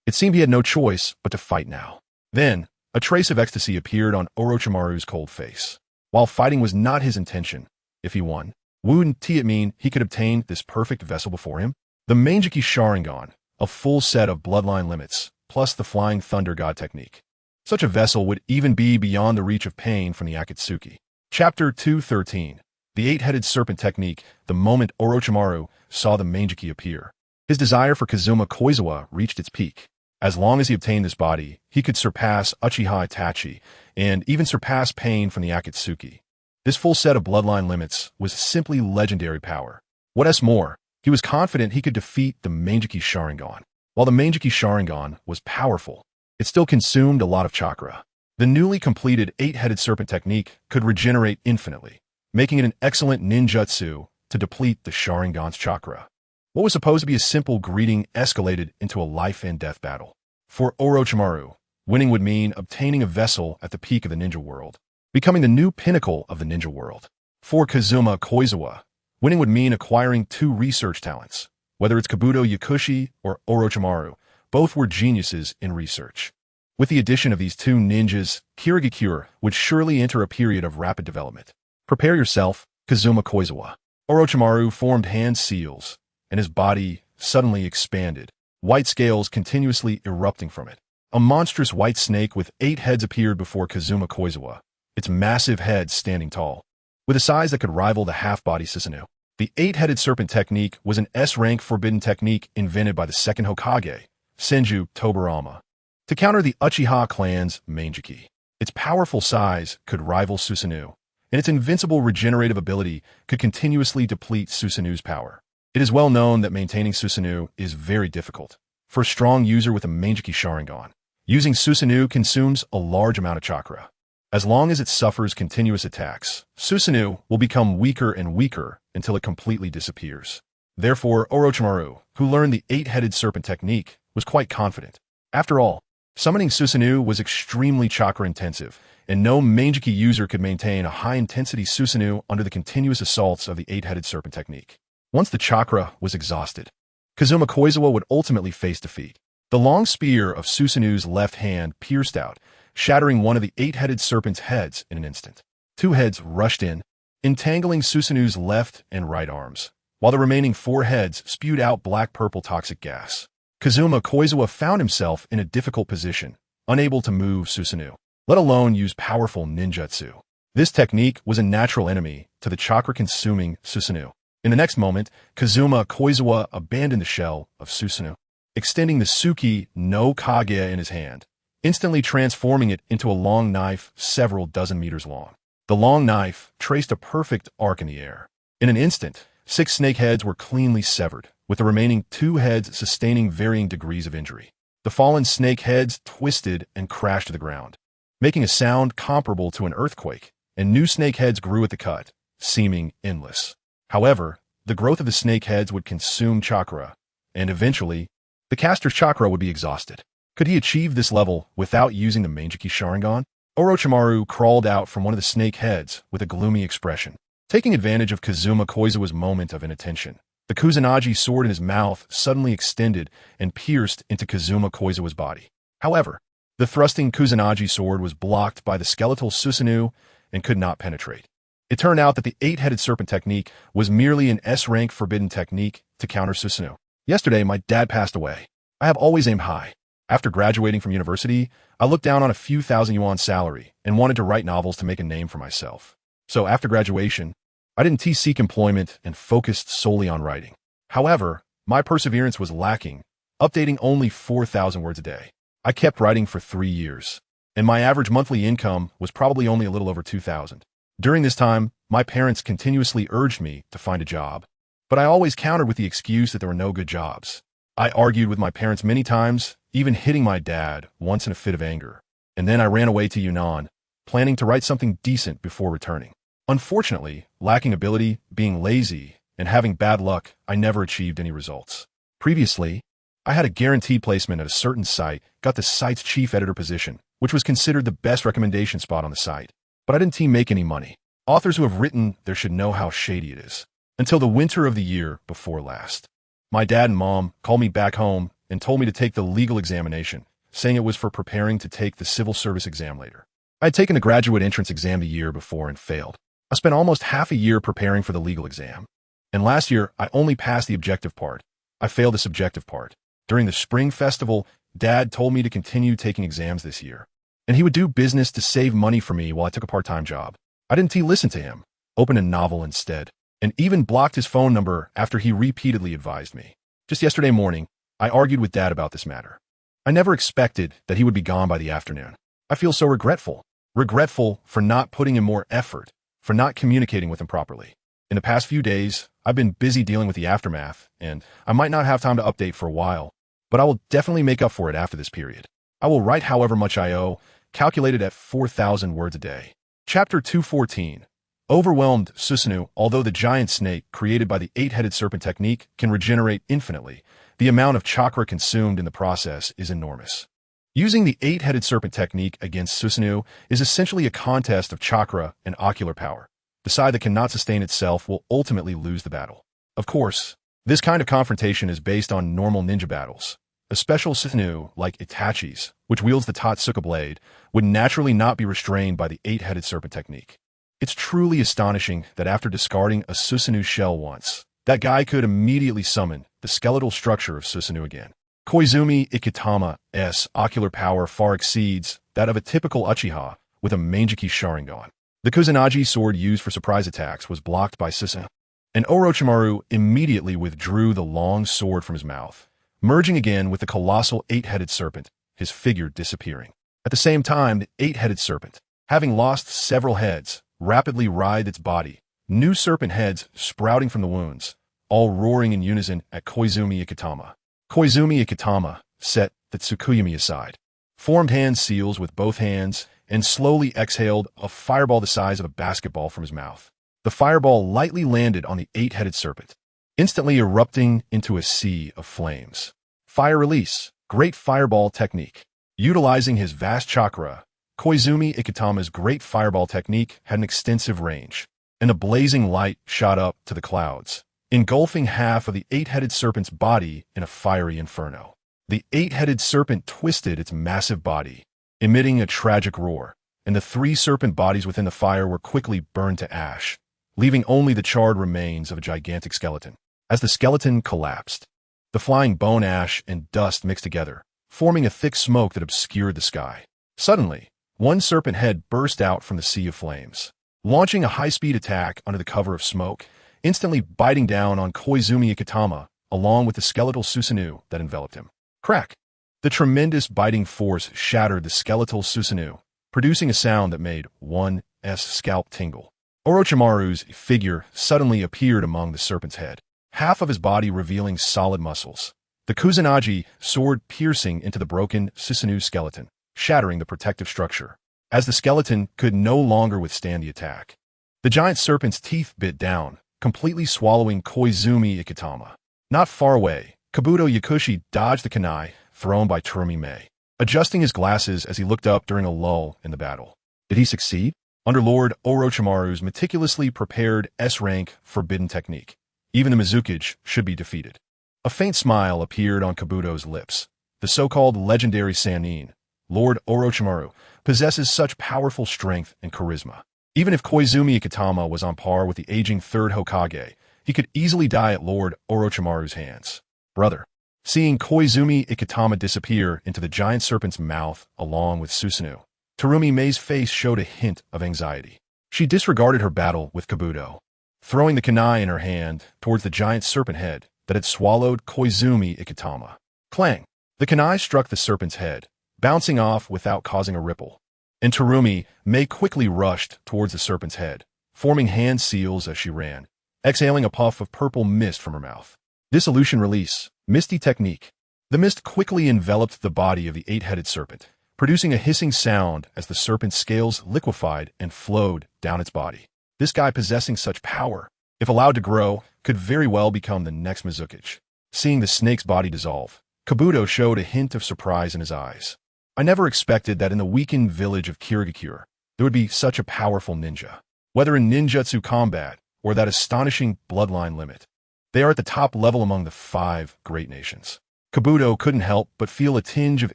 it seemed he had no choice but to fight now. Then, a trace of ecstasy appeared on Orochimaru's cold face. While fighting was not his intention, if he won, wouldn't it mean he could obtain this perfect vessel before him? The Manjiki Sharingan, a full set of bloodline limits, plus the Flying Thunder God technique. Such a vessel would even be beyond the reach of pain from the Akatsuki. Chapter 213. The Eight-Headed Serpent Technique. The moment Orochimaru saw the Manjiki appear, his desire for Kazuma Koizawa reached its peak. As long as he obtained this body, he could surpass Uchiha Itachi and even surpass pain from the Akatsuki. This full set of bloodline limits was simply legendary power. What's more, he was confident he could defeat the Manjiki Sharingan. While the Manjiki Sharingan was powerful, it still consumed a lot of chakra. The newly completed Eight-Headed Serpent Technique could regenerate infinitely, making it an excellent ninjutsu to deplete the Sharingan's chakra. What was supposed to be a simple greeting escalated into a life-and-death battle. For Orochimaru, winning would mean obtaining a vessel at the peak of the ninja world, becoming the new pinnacle of the ninja world. For Kazuma Koizawa, winning would mean acquiring 2 research talents. Whether it's Kabuto Yakushi or Orochimaru, both were geniuses in research. With the addition of these two ninjas, Kirigakure would surely enter a period of rapid development. Prepare yourself, Kazuma Koizawa. Orochimaru formed hand seals, and his body suddenly expanded, white scales continuously erupting from it. A monstrous white snake with 8 heads appeared before Kazuma Koizawa, its massive head standing tall, with a size that could rival the half-body Susanoo. The 8-headed serpent technique was an S-rank forbidden technique invented by the second Hokage, Senju Tobirama, to counter the Uchiha clan's Manjiki. Its powerful size could rival Susanoo, and its invincible regenerative ability could continuously deplete Susanoo's power. It is well known that maintaining Susanoo is very difficult for a strong user with a Manjiki Sharingan. Using Susanoo consumes a large amount of chakra. As long as it suffers continuous attacks, Susanoo will become weaker and weaker until it completely disappears. Therefore, Orochimaru, who learned the 8-headed serpent technique, was quite confident. After all, summoning Susanoo was extremely chakra-intensive, and no Manjiki user could maintain a high-intensity Susanoo under the continuous assaults of the 8-headed serpent technique. Once the chakra was exhausted, Kazuma Koizawa would ultimately face defeat. The long spear of Susanoo's left hand pierced out, shattering one of the 8-headed serpent's heads in an instant. 2 heads rushed in, entangling Susanoo's left and right arms, while the remaining 4 heads spewed out black-purple toxic gas. Kazuma Koizawa found himself in a difficult position, unable to move Susanoo, let alone use powerful ninjutsu. This technique was a natural enemy to the chakra-consuming Susanoo. In the next moment, Kazuma Koizawa abandoned the shell of Susanoo, extending the Tsuki no Kage in his hand, instantly transforming it into a long knife several dozen meters long. The long knife traced a perfect arc in the air. In an instant, 6 snake heads were cleanly severed, with the remaining 2 heads sustaining varying degrees of injury. The fallen snake heads twisted and crashed to the ground, making a sound comparable to an earthquake, and new snake heads grew at the cut, seeming endless. However, the growth of the snake heads would consume chakra, and eventually, the caster's chakra would be exhausted. Could he achieve this level without using the Manjiki Sharingan? Orochimaru crawled out from one of the snake heads with a gloomy expression. Taking advantage of Kazuma Koizawa's moment of inattention, the Kusanagi sword in his mouth suddenly extended and pierced into Kazuma Koizawa's body. However, the thrusting Kusanagi sword was blocked by the skeletal Susanoo and could not penetrate. It turned out that the 8-headed serpent technique was merely an S-rank forbidden technique to counter Susanoo. Yesterday, my dad passed away. I have always aimed high. After graduating from university, I looked down on a few thousand yuan salary and wanted to write novels to make a name for myself. So after graduation, I didn't seek employment and focused solely on writing. However, my perseverance was lacking, updating only 4,000 words a day. I kept writing for 3 years, and my average monthly income was probably only a little over 2,000. During this time, my parents continuously urged me to find a job, but I always countered with the excuse that there were no good jobs. I argued with my parents many times, even hitting my dad once in a fit of anger, and then I ran away to Yunnan, planning to write something decent before returning. Unfortunately, lacking ability, being lazy, and having bad luck, I never achieved any results. Previously, I had a guaranteed placement at a certain site, got the site's chief editor position, which was considered the best recommendation spot on the site. But I didn't make any money. Authors who have written there should know how shady it is. Until the winter of the year before last. My dad and mom called me back home and told me to take the legal examination, saying it was for preparing to take the civil service exam later. I had taken the graduate entrance exam the year before and failed. I spent almost half a year preparing for the legal exam. And last year, I only passed the objective part. I failed the subjective part. During the spring festival, Dad told me to continue taking exams this year, and he would do business to save money for me while I took a part-time job. I didn't listen to him, opened a novel instead, and even blocked his phone number after he repeatedly advised me. Just yesterday morning, I argued with Dad about this matter. I never expected that he would be gone by the afternoon. I feel so regretful. Regretful for not putting in more effort, for not communicating with him properly. In the past few days, I've been busy dealing with the aftermath, and I might not have time to update for a while, but I will definitely make up for it after this period. I will write however much I owe, calculated at 4,000 words a day. Chapter 214. Overwhelmed Susanoo. Although the giant snake created by the 8-headed serpent technique can regenerate infinitely, the amount of chakra consumed in the process is enormous. Using the 8-headed serpent technique against Susanoo is essentially a contest of chakra and ocular power. The side that cannot sustain itself will ultimately lose the battle. Of course, this kind of confrontation is based on normal ninja battles. A special Susanoo, like Itachi's, which wields the Tatsuka blade, would naturally not be restrained by the eight-headed serpent technique. It's truly astonishing that after discarding a Susanoo shell once, that guy could immediately summon the skeletal structure of Susanoo again. Koizumi Ikitama's ocular power far exceeds that of a typical Uchiha with a Mangeki Sharingan. The Kusanagi sword used for surprise attacks was blocked by Susanoo, and Orochimaru immediately withdrew the long sword from his mouth, merging again with the colossal eight-headed serpent, his figure disappearing. At the same time, the eight-headed serpent, having lost several heads, rapidly writhed its body, new serpent heads sprouting from the wounds, all roaring in unison at Koizumi Ikitama. Koizumi Ikitama set the Tsukuyami aside, formed hand seals with both hands, and slowly exhaled a fireball the size of a basketball from his mouth. The fireball lightly landed on the eight-headed serpent, instantly erupting into a sea of flames. Fire release, great fireball technique. Utilizing his vast chakra, Koizumi Ikitama's great fireball technique had an extensive range, and a blazing light shot up to the clouds, engulfing half of the eight-headed serpent's body in a fiery inferno. The eight-headed serpent twisted its massive body, emitting a tragic roar, and the three serpent bodies within the fire were quickly burned to ash, leaving only the charred remains of a gigantic skeleton. As the skeleton collapsed, the flying bone ash and dust mixed together, forming a thick smoke that obscured the sky. Suddenly, one serpent head burst out from the sea of flames, launching a high-speed attack under the cover of smoke, instantly biting down on Koizumi Ikitama along with the skeletal Susanoo that enveloped him. Crack! The tremendous biting force shattered the skeletal Susanoo, producing a sound that made one's scalp tingle. Orochimaru's figure suddenly appeared among the serpent's head, half of his body revealing solid muscles, the Kusanagi sword piercing into the broken Susanoo skeleton, shattering the protective structure. As the skeleton could no longer withstand the attack, the giant serpent's teeth bit down, completely swallowing Koizumi Ikitama. Not far away, Kabuto Yakushi dodged the kunai thrown by Terumi Mei, adjusting his glasses as he looked up during a lull in the battle. Did he succeed? Under Lord Orochimaru's meticulously prepared S-rank forbidden technique, even the Mizukage should be defeated. A faint smile appeared on Kabuto's lips. The so-called legendary Sannin, Lord Orochimaru, possesses such powerful strength and charisma. Even if Koizumi Ikitama was on par with the aging third Hokage, he could easily die at Lord Orochimaru's hands. Brother. Seeing Koizumi Ikitama disappear into the giant serpent's mouth along with Susanoo, Terumi Mei's face showed a hint of anxiety. She disregarded her battle with Kabuto, throwing the kunai in her hand towards the giant serpent head that had swallowed Koizumi Ikitama. Clang! The kunai struck the serpent's head, bouncing off without causing a ripple, and Terumi Mei quickly rushed towards the serpent's head, forming hand seals as she ran, exhaling a puff of purple mist from her mouth. Dissolution release, misty technique. The mist quickly enveloped the body of the eight-headed serpent, producing a hissing sound as the serpent's scales liquefied and flowed down its body. This guy possessing such power, if allowed to grow, could very well become the next Mizukage. Seeing the snake's body dissolve, Kabuto showed a hint of surprise in his eyes. I never expected that in the weakened village of Kirigakure, there would be such a powerful ninja. Whether in ninjutsu combat or that astonishing bloodline limit, they are at the top level among the 5 great nations. Kabuto couldn't help but feel a tinge of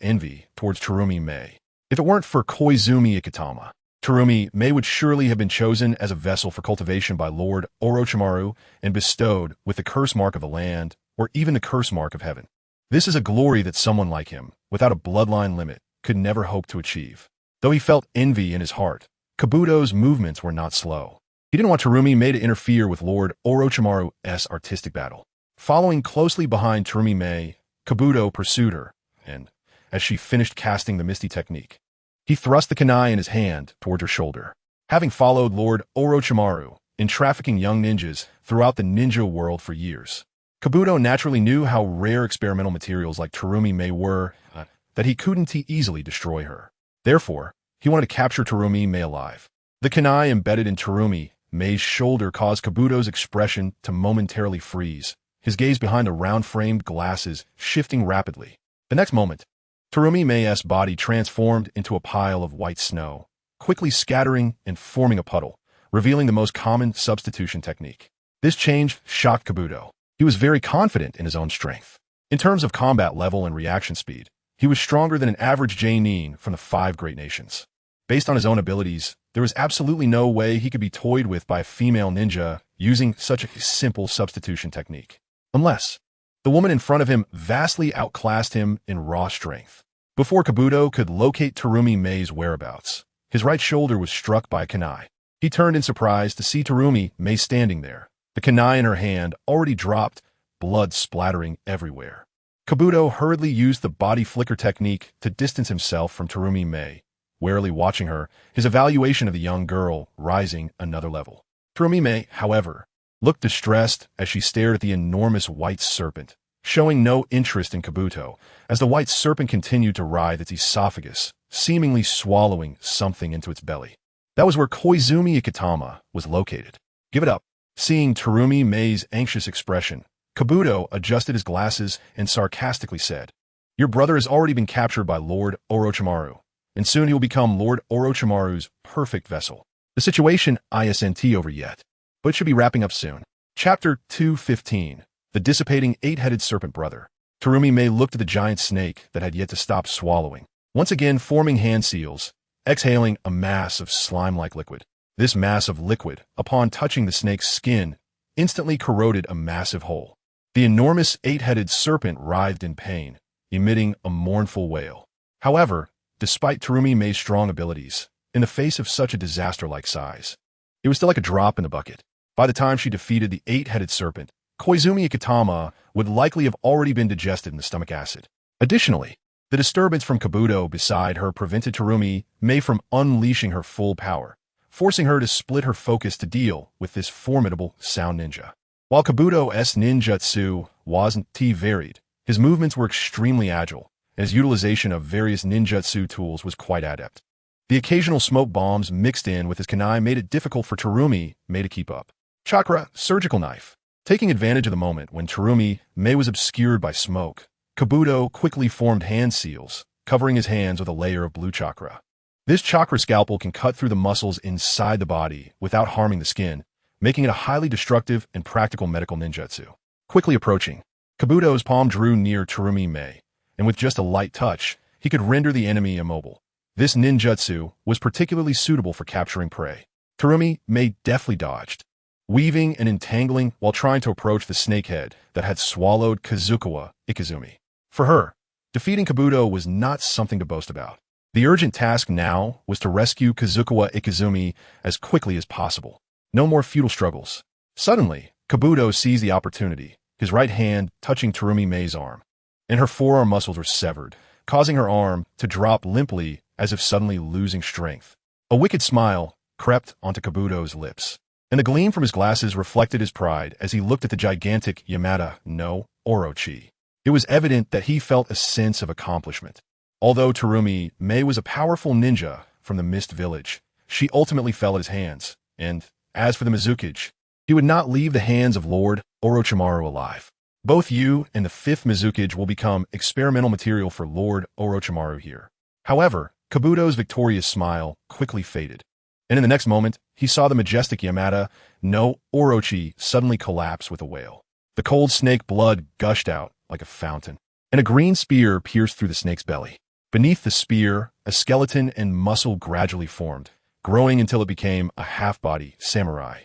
envy towards Terumi Mei. If it weren't for Koizumi Ikitama, Terumi Mei would surely have been chosen as a vessel for cultivation by Lord Orochimaru and bestowed with the curse mark of the land or even the curse mark of heaven. This is a glory that someone like him, without a bloodline limit, could never hope to achieve. Though he felt envy in his heart, Kabuto's movements were not slow. He didn't want Terumi Mei to interfere with Lord Orochimaru's artistic battle. Following closely behind Terumi Mei, Kabuto pursued her, and, as she finished casting the misty technique, he thrust the kunai in his hand toward her shoulder. Having followed Lord Orochimaru in trafficking young ninjas throughout the ninja world for years, Kabuto naturally knew how rare experimental materials like Terumi Mei were, that he couldn't easily destroy her. Therefore, he wanted to capture Terumi Mei alive. The kunai embedded in Terumi Mei's shoulder caused Kabuto's expression to momentarily freeze, his gaze behind the round-framed glasses shifting rapidly. The next moment, Terumi Mei's body transformed into a pile of white snow, quickly scattering and forming a puddle, revealing the most common substitution technique. This change shocked Kabuto. He was very confident in his own strength. In terms of combat level and reaction speed, he was stronger than an average Jainin from the 5 great nations. Based on his own abilities, there was absolutely no way he could be toyed with by a female ninja using such a simple substitution technique. Unless the woman in front of him vastly outclassed him in raw strength. Before Kabuto could locate Terumi Mei's whereabouts, his right shoulder was struck by a kunai. He turned in surprise to see Terumi Mei standing there, the kunai in her hand already dropped, blood splattering everywhere. Kabuto hurriedly used the body flicker technique to distance himself from Terumi Mei, warily watching her, his evaluation of the young girl rising another level. Terumi Mei, however, looked distressed as she stared at the enormous white serpent, showing no interest in Kabuto, as the white serpent continued to writhe its esophagus, seemingly swallowing something into its belly. That was where Koizumi Ikitama was located. Give it up. Seeing Terumi Mei's anxious expression, Kabuto adjusted his glasses and sarcastically said, "Your brother has already been captured by Lord Orochimaru, and soon he will become Lord Orochimaru's perfect vessel. The situation isn't over yet, but it should be wrapping up soon." Chapter 215. The Dissipating Eight-Headed Serpent Brother. Terumi Mei looked at the giant snake that had yet to stop swallowing, once again forming hand seals, exhaling a mass of slime-like liquid. This mass of liquid, upon touching the snake's skin, instantly corroded a massive hole. The enormous eight-headed serpent writhed in pain, emitting a mournful wail. However, despite Terumi Mei's strong abilities, in the face of such a disaster-like size, it was still like a drop in the bucket. By the time she defeated the eight-headed serpent, Koizumi Ikitama would likely have already been digested in the stomach acid. Additionally, the disturbance from Kabuto beside her prevented Terumi Mei from unleashing her full power, forcing her to split her focus to deal with this formidable sound ninja. While Kabuto's ninjutsu wasn't varied, his movements were extremely agile, and his utilization of various ninjutsu tools was quite adept. The occasional smoke bombs mixed in with his kunai made it difficult for Terumi Mei to keep up. Chakra, surgical knife. Taking advantage of the moment when Terumi Mei was obscured by smoke, Kabuto quickly formed hand seals, covering his hands with a layer of blue chakra. This chakra scalpel can cut through the muscles inside the body without harming the skin, making it a highly destructive and practical medical ninjutsu. Quickly approaching, Kabuto's palm drew near Terumi Mei, and with just a light touch, he could render the enemy immobile. This ninjutsu was particularly suitable for capturing prey. Terumi Mei deftly dodged, weaving and entangling while trying to approach the snakehead that had swallowed Kazukawa Ikizumi. For her, defeating Kabuto was not something to boast about. The urgent task now was to rescue Kazukawa Ikizumi as quickly as possible. No more futile struggles. Suddenly, Kabuto seized the opportunity, his right hand touching Terumi Mei's arm, and her forearm muscles were severed, causing her arm to drop limply as if suddenly losing strength. A wicked smile crept onto Kabuto's lips, and the gleam from his glasses reflected his pride as he looked at the gigantic Yamada no Orochi. It was evident that he felt a sense of accomplishment. Although Terumi Mei was a powerful ninja from the Mist Village, she ultimately fell at his hands, and, as for the Mizukage, he would not leave the hands of Lord Orochimaru alive. Both you and the 5th Mizukage will become experimental material for Lord Orochimaru here. However, Kabuto's victorious smile quickly faded, and in the next moment, he saw the majestic Yamada no Orochi suddenly collapse with a wail. The cold snake blood gushed out like a fountain, and a green spear pierced through the snake's belly. Beneath the spear, a skeleton and muscle gradually formed, growing until it became a half-body samurai.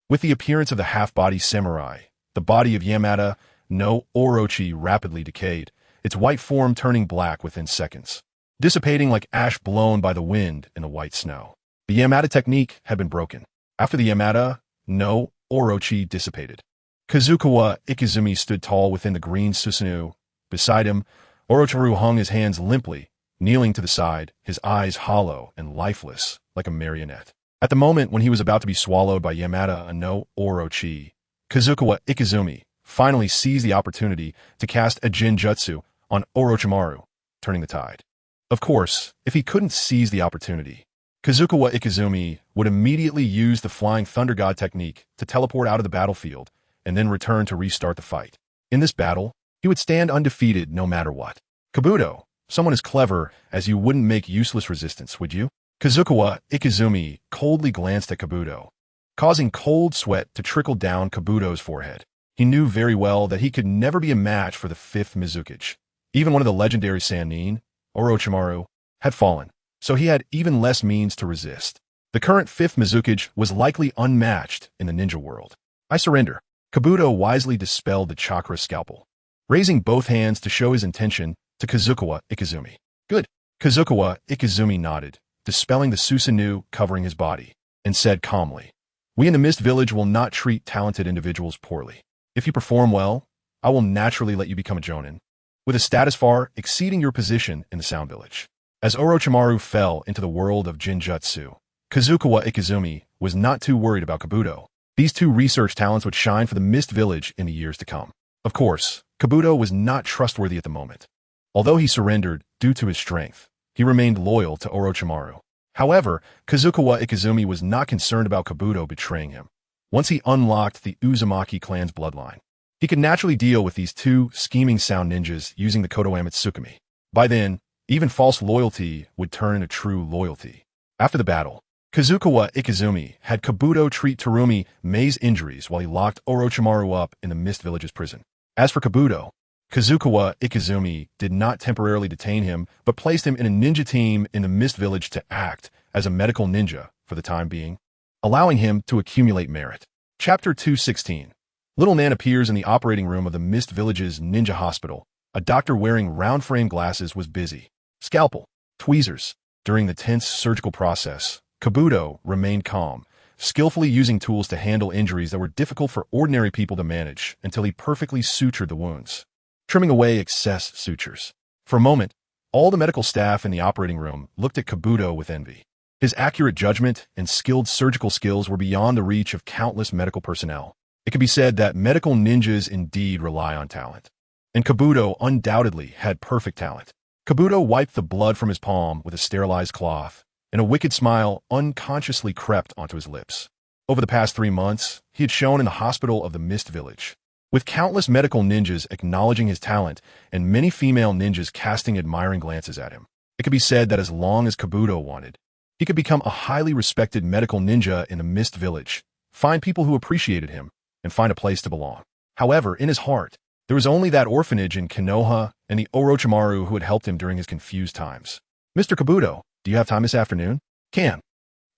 With the appearance of the half-body samurai, the body of Yamada no Orochi rapidly decayed, its white form turning black within seconds, dissipating like ash blown by the wind in the white snow. The Yamada technique had been broken. After the Yamada no Orochi dissipated, Kazukawa Ikizumi stood tall within the green Susanoo. Beside him, Orochimaru hung his hands limply, kneeling to the side, his eyes hollow and lifeless, like a marionette. At the moment when he was about to be swallowed by Yamada no Orochi, Kazukawa Ikizumi finally seized the opportunity to cast a Jinjutsu on Orochimaru, turning the tide. Of course, if he couldn't seize the opportunity, Kazukawa Ikizumi would immediately use the Flying Thunder God technique to teleport out of the battlefield and then return to restart the fight. In this battle, he would stand undefeated no matter what. Kabuto, someone as clever as you wouldn't make useless resistance, would you? Kazukawa Ikizumi coldly glanced at Kabuto, causing cold sweat to trickle down Kabuto's forehead. He knew very well that he could never be a match for the fifth Mizukage. Even one of the legendary Sannin, Orochimaru, had fallen, so he had even less means to resist. The current fifth Mizukage was likely unmatched in the ninja world. I surrender. Kabuto wisely dispelled the chakra scalpel, raising both hands to show his intention to Kazukawa Ikizumi. Good. Kazukawa Ikizumi nodded, dispelling the Susanoo covering his body, and said calmly, "We in the Mist Village will not treat talented individuals poorly. If you perform well, I will naturally let you become a Jonin, with a status far exceeding your position in the Sound Village." As Orochimaru fell into the world of Jinjutsu, Kazukawa Ikizumi was not too worried about Kabuto. These two research talents would shine for the Mist Village in the years to come. Of course, Kabuto was not trustworthy at the moment. Although he surrendered due to his strength, he remained loyal to Orochimaru. However, Kazukawa Ikizumi was not concerned about Kabuto betraying him. Once he unlocked the Uzumaki clan's bloodline, he could naturally deal with these two scheming sound ninjas using the Kodoame Tsukumi. By then, even false loyalty would turn into true loyalty. After the battle, Kazukawa Ikizumi had Kabuto treat Terumi Mei's injuries while he locked Orochimaru up in the Mist Village's prison. As for Kabuto, Kazukawa Ikizumi did not temporarily detain him, but placed him in a ninja team in the Mist Village to act as a medical ninja for the time being, allowing him to accumulate merit. Chapter 216. Little Nan appears in the operating room of the Mist Village's ninja hospital. A doctor wearing round-frame glasses was busy. Scalpel, tweezers. During the tense surgical process, Kabuto remained calm, skillfully using tools to handle injuries that were difficult for ordinary people to manage until he perfectly sutured the wounds, trimming away excess sutures. For a moment, all the medical staff in the operating room looked at Kabuto with envy. His accurate judgment and skilled surgical skills were beyond the reach of countless medical personnel. It could be said that medical ninjas indeed rely on talent. And Kabuto undoubtedly had perfect talent. Kabuto wiped the blood from his palm with a sterilized cloth, and a wicked smile unconsciously crept onto his lips. Over the past 3 months, he had shown in the hospital of the Mist Village, with countless medical ninjas acknowledging his talent and many female ninjas casting admiring glances at him. It could be said that as long as Kabuto wanted, he could become a highly respected medical ninja in the Mist Village, find people who appreciated him, and find a place to belong. However, in his heart, there was only that orphanage in Konoha and the Orochimaru who had helped him during his confused times. "Mr. Kabuto, do you have time this afternoon? Can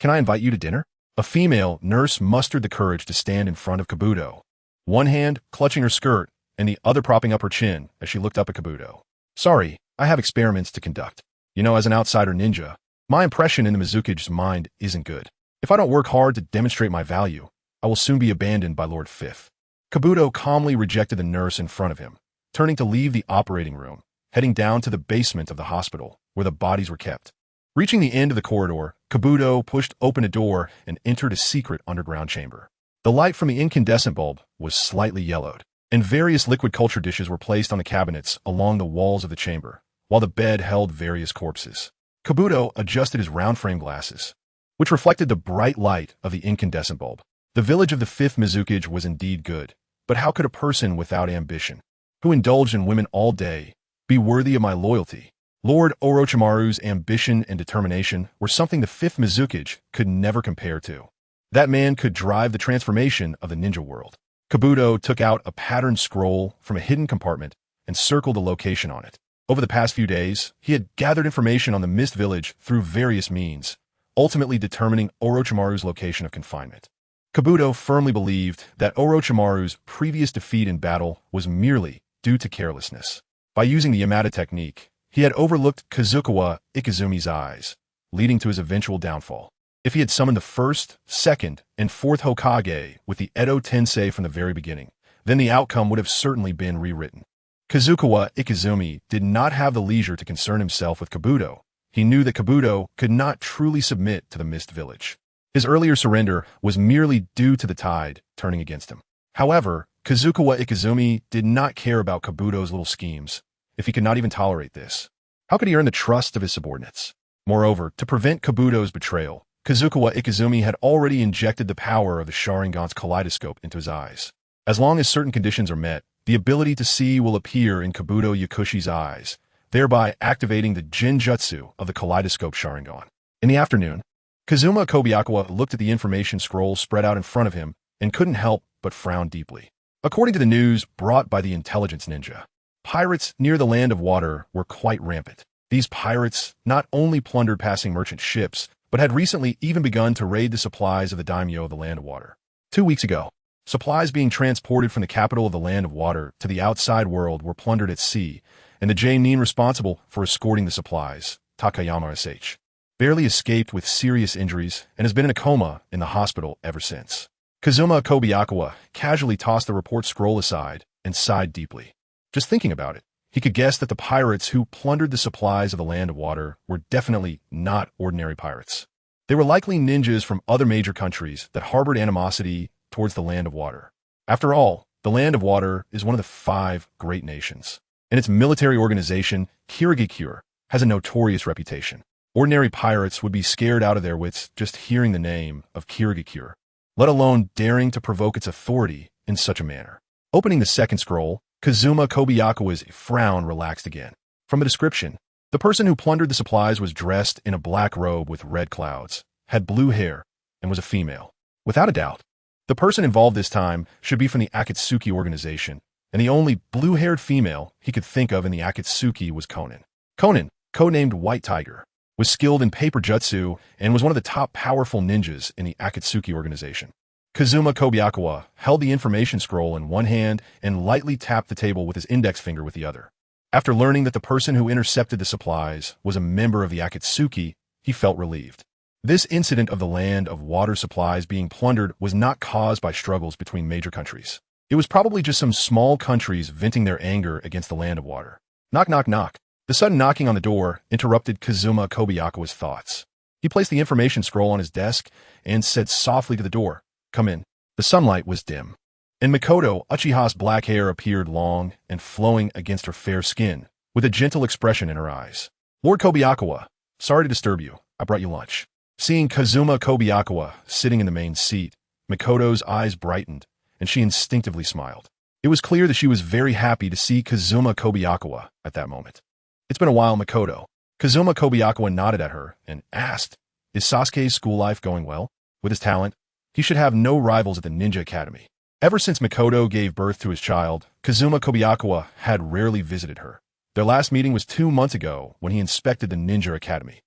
I invite you to dinner?" A female nurse mustered the courage to stand in front of Kabuto, one hand clutching her skirt and the other propping up her chin as she looked up at Kabuto. "Sorry, I have experiments to conduct. As an outsider ninja, my impression in the Mizukage's mind isn't good. If I don't work hard to demonstrate my value, I will soon be abandoned by Lord Fifth." Kabuto calmly rejected the nurse in front of him, turning to leave the operating room, heading down to the basement of the hospital, where the bodies were kept. Reaching the end of the corridor, Kabuto pushed open a door and entered a secret underground chamber. The light from the incandescent bulb was slightly yellowed, and various liquid culture dishes were placed on the cabinets along the walls of the chamber, while the bed held various corpses. Kabuto adjusted his round-frame glasses, which reflected the bright light of the incandescent bulb. The village of the fifth Mizukage was indeed good, but how could a person without ambition, who indulged in women all day, be worthy of my loyalty? Lord Orochimaru's ambition and determination were something the fifth Mizukage could never compare to. That man could drive the transformation of the ninja world. Kabuto took out a patterned scroll from a hidden compartment and circled the location on it. Over the past few days, he had gathered information on the Mist Village through various means, ultimately determining Orochimaru's location of confinement. Kabuto firmly believed that Orochimaru's previous defeat in battle was merely due to carelessness. By using the Yamada technique, he had overlooked Kazukawa Ikuzumi's eyes, leading to his eventual downfall. If he had summoned the first, second, and fourth Hokage with the Edo Tensei from the very beginning, then the outcome would have certainly been rewritten. Kazukawa Ikizumi did not have the leisure to concern himself with Kabuto. He knew that Kabuto could not truly submit to the Mist Village. His earlier surrender was merely due to the tide turning against him. However, Kazukawa Ikizumi did not care about Kabuto's little schemes, if he could not even tolerate this. How could he earn the trust of his subordinates? Moreover, to prevent Kabuto's betrayal, Kazukawa Ikizumi had already injected the power of the Sharingan's kaleidoscope into his eyes. As long as certain conditions are met, the ability to see will appear in Kabuto Yakushi's eyes, thereby activating the Genjutsu of the kaleidoscope Sharingan. In the afternoon, Kazuma Kobayakawa looked at the information scroll spread out in front of him and couldn't help but frown deeply. According to the news brought by the intelligence ninja, pirates near the land of water were quite rampant. These pirates not only plundered passing merchant ships, but had recently even begun to raid the supplies of the daimyo of the land of water. 2 weeks ago, supplies being transported from the capital of the land of water to the outside world were plundered at sea, and the J-nin responsible for escorting the supplies, Takayama S.H., barely escaped with serious injuries and has been in a coma in the hospital ever since. Kobayakawa casually tossed the report scroll aside and sighed deeply. Just thinking about it, he could guess that the pirates who plundered the supplies of the land of water were definitely not ordinary pirates. They were likely ninjas from other major countries that harbored animosity towards the land of water. After all, the land of water is one of the 5 great nations, and its military organization, Kirigikure, has a notorious reputation. Ordinary pirates would be scared out of their wits just hearing the name of Kirigikure, let alone daring to provoke its authority in such a manner. Opening the second scroll, Kobayakawa's frown relaxed again. From the description, the person who plundered the supplies was dressed in a black robe with red clouds, had blue hair, and was a female. Without a doubt, the person involved this time should be from the Akatsuki organization, and the only blue-haired female he could think of in the Akatsuki was Konan. Konan, codenamed White Tiger, was skilled in paper jutsu and was one of the top powerful ninjas in the Akatsuki organization. Kobayakawa held the information scroll in one hand and lightly tapped the table with his index finger with the other. After learning that the person who intercepted the supplies was a member of the Akatsuki, he felt relieved. This incident of the land of water supplies being plundered was not caused by struggles between major countries. It was probably just some small countries venting their anger against the land of water. Knock, knock, knock. The sudden knocking on the door interrupted Kobayakawa's thoughts. He placed the information scroll on his desk and said softly to the door, "Come in." The sunlight was dim, and Mikoto Uchiha's black hair appeared long and flowing against her fair skin, with a gentle expression in her eyes. "Lord Kobayakawa, sorry to disturb you. I brought you lunch." Seeing Kobayakawa sitting in the main seat, Mikoto's eyes brightened, and she instinctively smiled. It was clear that she was very happy to see Kobayakawa at that moment. "It's been a while, Mikoto." Kobayakawa nodded at her and asked, "Is Sasuke's school life going well? With his talent, he should have no rivals at the Ninja Academy." Ever since Mikoto gave birth to his child, Kobayakawa had rarely visited her. Their last meeting was 2 months ago when he inspected the Ninja Academy.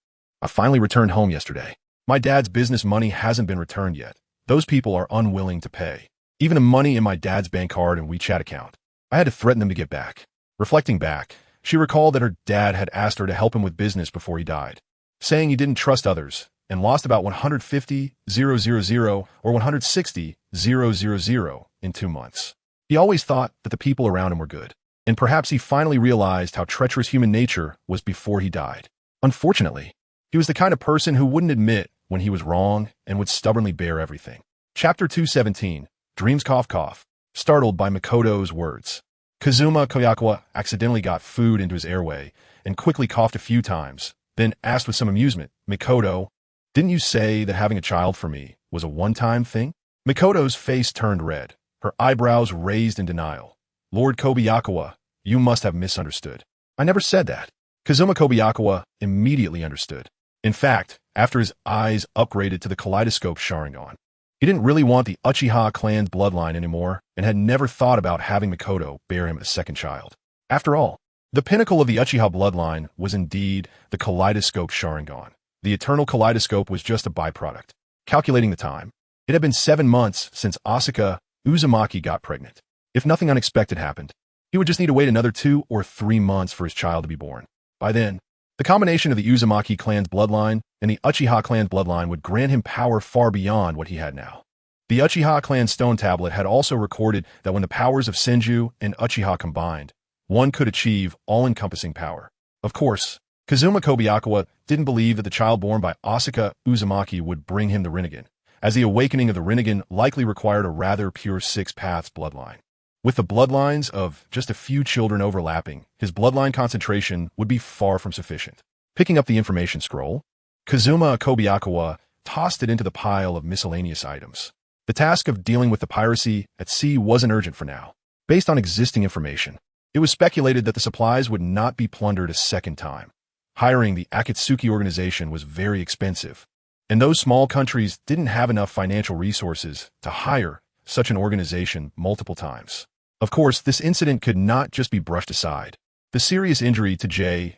"I finally returned home yesterday. My dad's business money hasn't been returned yet. Those people are unwilling to pay. Even the money in my dad's bank card and WeChat account. I had to threaten them to get back." Reflecting back, she recalled that her dad had asked her to help him with business before he died, saying he didn't trust others and lost about 150,000 or 160,000 in 2 months. He always thought that the people around him were good, and perhaps he finally realized how treacherous human nature was before he died. Unfortunately, he was the kind of person who wouldn't admit when he was wrong and would stubbornly bear everything. Chapter 217, Dreams Cough Cough. Startled by Mikoto's words, Kobayakawa accidentally got food into his airway and quickly coughed a few times, then asked with some amusement, "Mikoto, didn't you say that having a child for me was a one-time thing?" Mikoto's face turned red, her eyebrows raised in denial. "Lord Kobayakawa, you must have misunderstood. I never said that." Kobayakawa immediately understood. In fact, after his eyes upgraded to the kaleidoscope Sharingan, he didn't really want the Uchiha clan's bloodline anymore and had never thought about having Mikoto bear him a second child. After all, the pinnacle of the Uchiha bloodline was indeed the kaleidoscope Sharingan. The eternal kaleidoscope was just a byproduct. Calculating the time, it had been 7 months since Asuka Uzumaki got pregnant. If nothing unexpected happened, he would just need to wait another 2 or 3 months for his child to be born. By then, the combination of the Uzumaki clan's bloodline and the Uchiha clan's bloodline would grant him power far beyond what he had now. The Uchiha clan stone tablet had also recorded that when the powers of Senju and Uchiha combined, one could achieve all-encompassing power. Of course, Kobayakawa didn't believe that the child born by Asuka Uzumaki would bring him the Rinnegan, as the awakening of the Rinnegan likely required a rather pure 6 paths bloodline. With the bloodlines of just a few children overlapping, his bloodline concentration would be far from sufficient. Picking up the information scroll, Kobayakawa tossed it into the pile of miscellaneous items. The task of dealing with the piracy at sea wasn't urgent for now. Based on existing information, it was speculated that the supplies would not be plundered a second time. Hiring the Akatsuki organization was very expensive, and those small countries didn't have enough financial resources to hire such an organization multiple times. Of course, this incident could not just be brushed aside. The serious injury to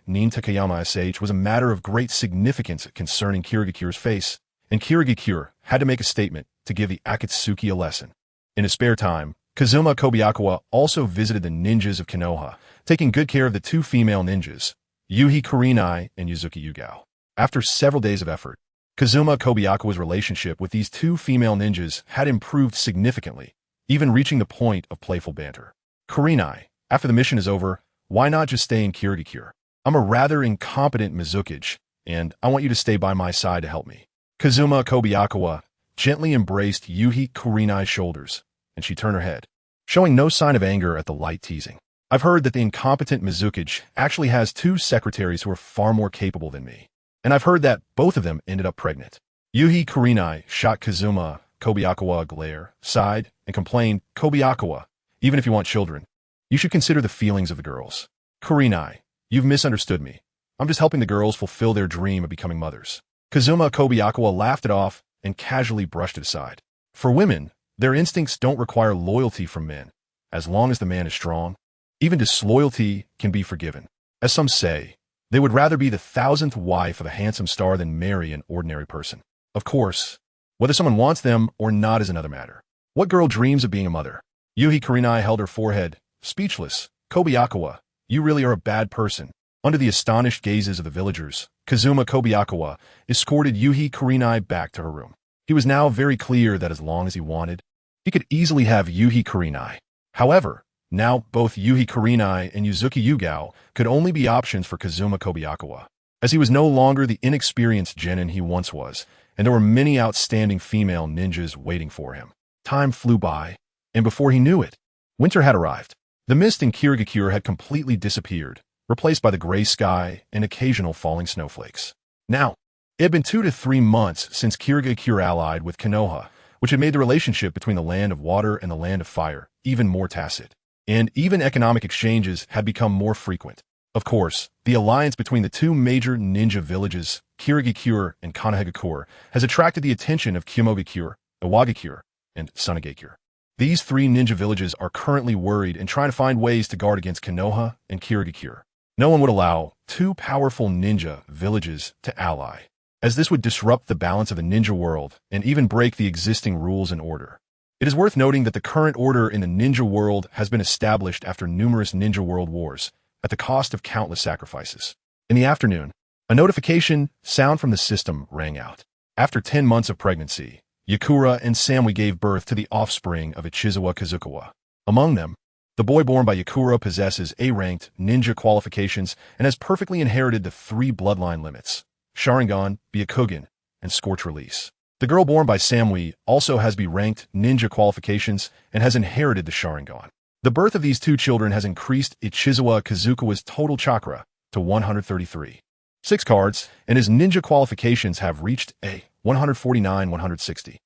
Nin Takayama SH was a matter of great significance concerning Kirigakure's face, and Kirigakure had to make a statement to give the Akatsuki a lesson. In his spare time, Kobayakawa also visited the ninjas of Konoha, taking good care of the two female ninjas, Yuhi Kurenai and Yuzuki Yugao. After several days of effort, Kobayakawa's relationship with these two female ninjas had improved significantly, even reaching the point of playful banter. Kurenai, after the mission is over, why not just stay in Kirigakure? I'm a rather incompetent Mizukage, and I want you to stay by my side to help me. Kobayakawa gently embraced Yuhi Kurenai's shoulders, and she turned her head, showing no sign of anger at the light teasing. I've heard that the incompetent Mizukage actually has two secretaries who are far more capable than me, and I've heard that both of them ended up pregnant. Yuhi Kurenai shot Kobayakawa a glare, sighed, and complained, Kobayakawa, even if you want children, you should consider the feelings of the girls. Kurenai, you've misunderstood me. I'm just helping the girls fulfill their dream of becoming mothers. Kobayakawa laughed it off and casually brushed it aside. For women, their instincts don't require loyalty from men, as long as the man is strong. Even disloyalty can be forgiven. As some say, they would rather be the 1,000th wife of a handsome star than marry an ordinary person. Of course, whether someone wants them or not is another matter. What girl dreams of being a mother? Yuhi Kurenai held her forehead, speechless. Kobayakawa, you really are a bad person. Under the astonished gazes of the villagers, Kobayakawa escorted Yuhi Kurenai back to her room. He was now very clear that as long as he wanted, he could easily have Yuhi Kurenai. However, now both Yuhi Kurenai and Yuzuki Yugao could only be options for Kobayakawa, as he was no longer the inexperienced genin he once was, and there were many outstanding female ninjas waiting for him. Time flew by, and before he knew it, winter had arrived. The mist in Kirigakure had completely disappeared, replaced by the gray sky and occasional falling snowflakes. Now, it had been 2 to 3 months since Kirigakure allied with Konoha, which had made the relationship between the land of water and the land of fire even more tacit, and even economic exchanges had become more frequent. Of course, the alliance between the two major ninja villages, Kirigakure and Konohagakure, has attracted the attention of Kyomo'gakure, Iwagakure, and Sunagakure. These three ninja villages are currently worried and trying to find ways to guard against Konoha and Kirigakure. No one would allow two powerful ninja villages to ally, as this would disrupt the balance of the ninja world and even break the existing rules and order. It is worth noting that the current order in the ninja world has been established after numerous ninja world wars, at the cost of countless sacrifices. In the afternoon, a notification sound from the system rang out. After 10 months of pregnancy, Yakura and Samui gave birth to the offspring of Ichizawa Kazukawa. Among them, the boy born by Yakura possesses A-ranked ninja qualifications and has perfectly inherited the 3 bloodline limits: Sharingan, Byakugan, and CrystalRelease. The girl born by Samui also has B-ranked ninja qualifications and has inherited the Sharingan. The birth of these two children has increased Ichizawa Kazukawa's total chakra to 133. 6 cards, and his ninja qualifications have reached a 149-160.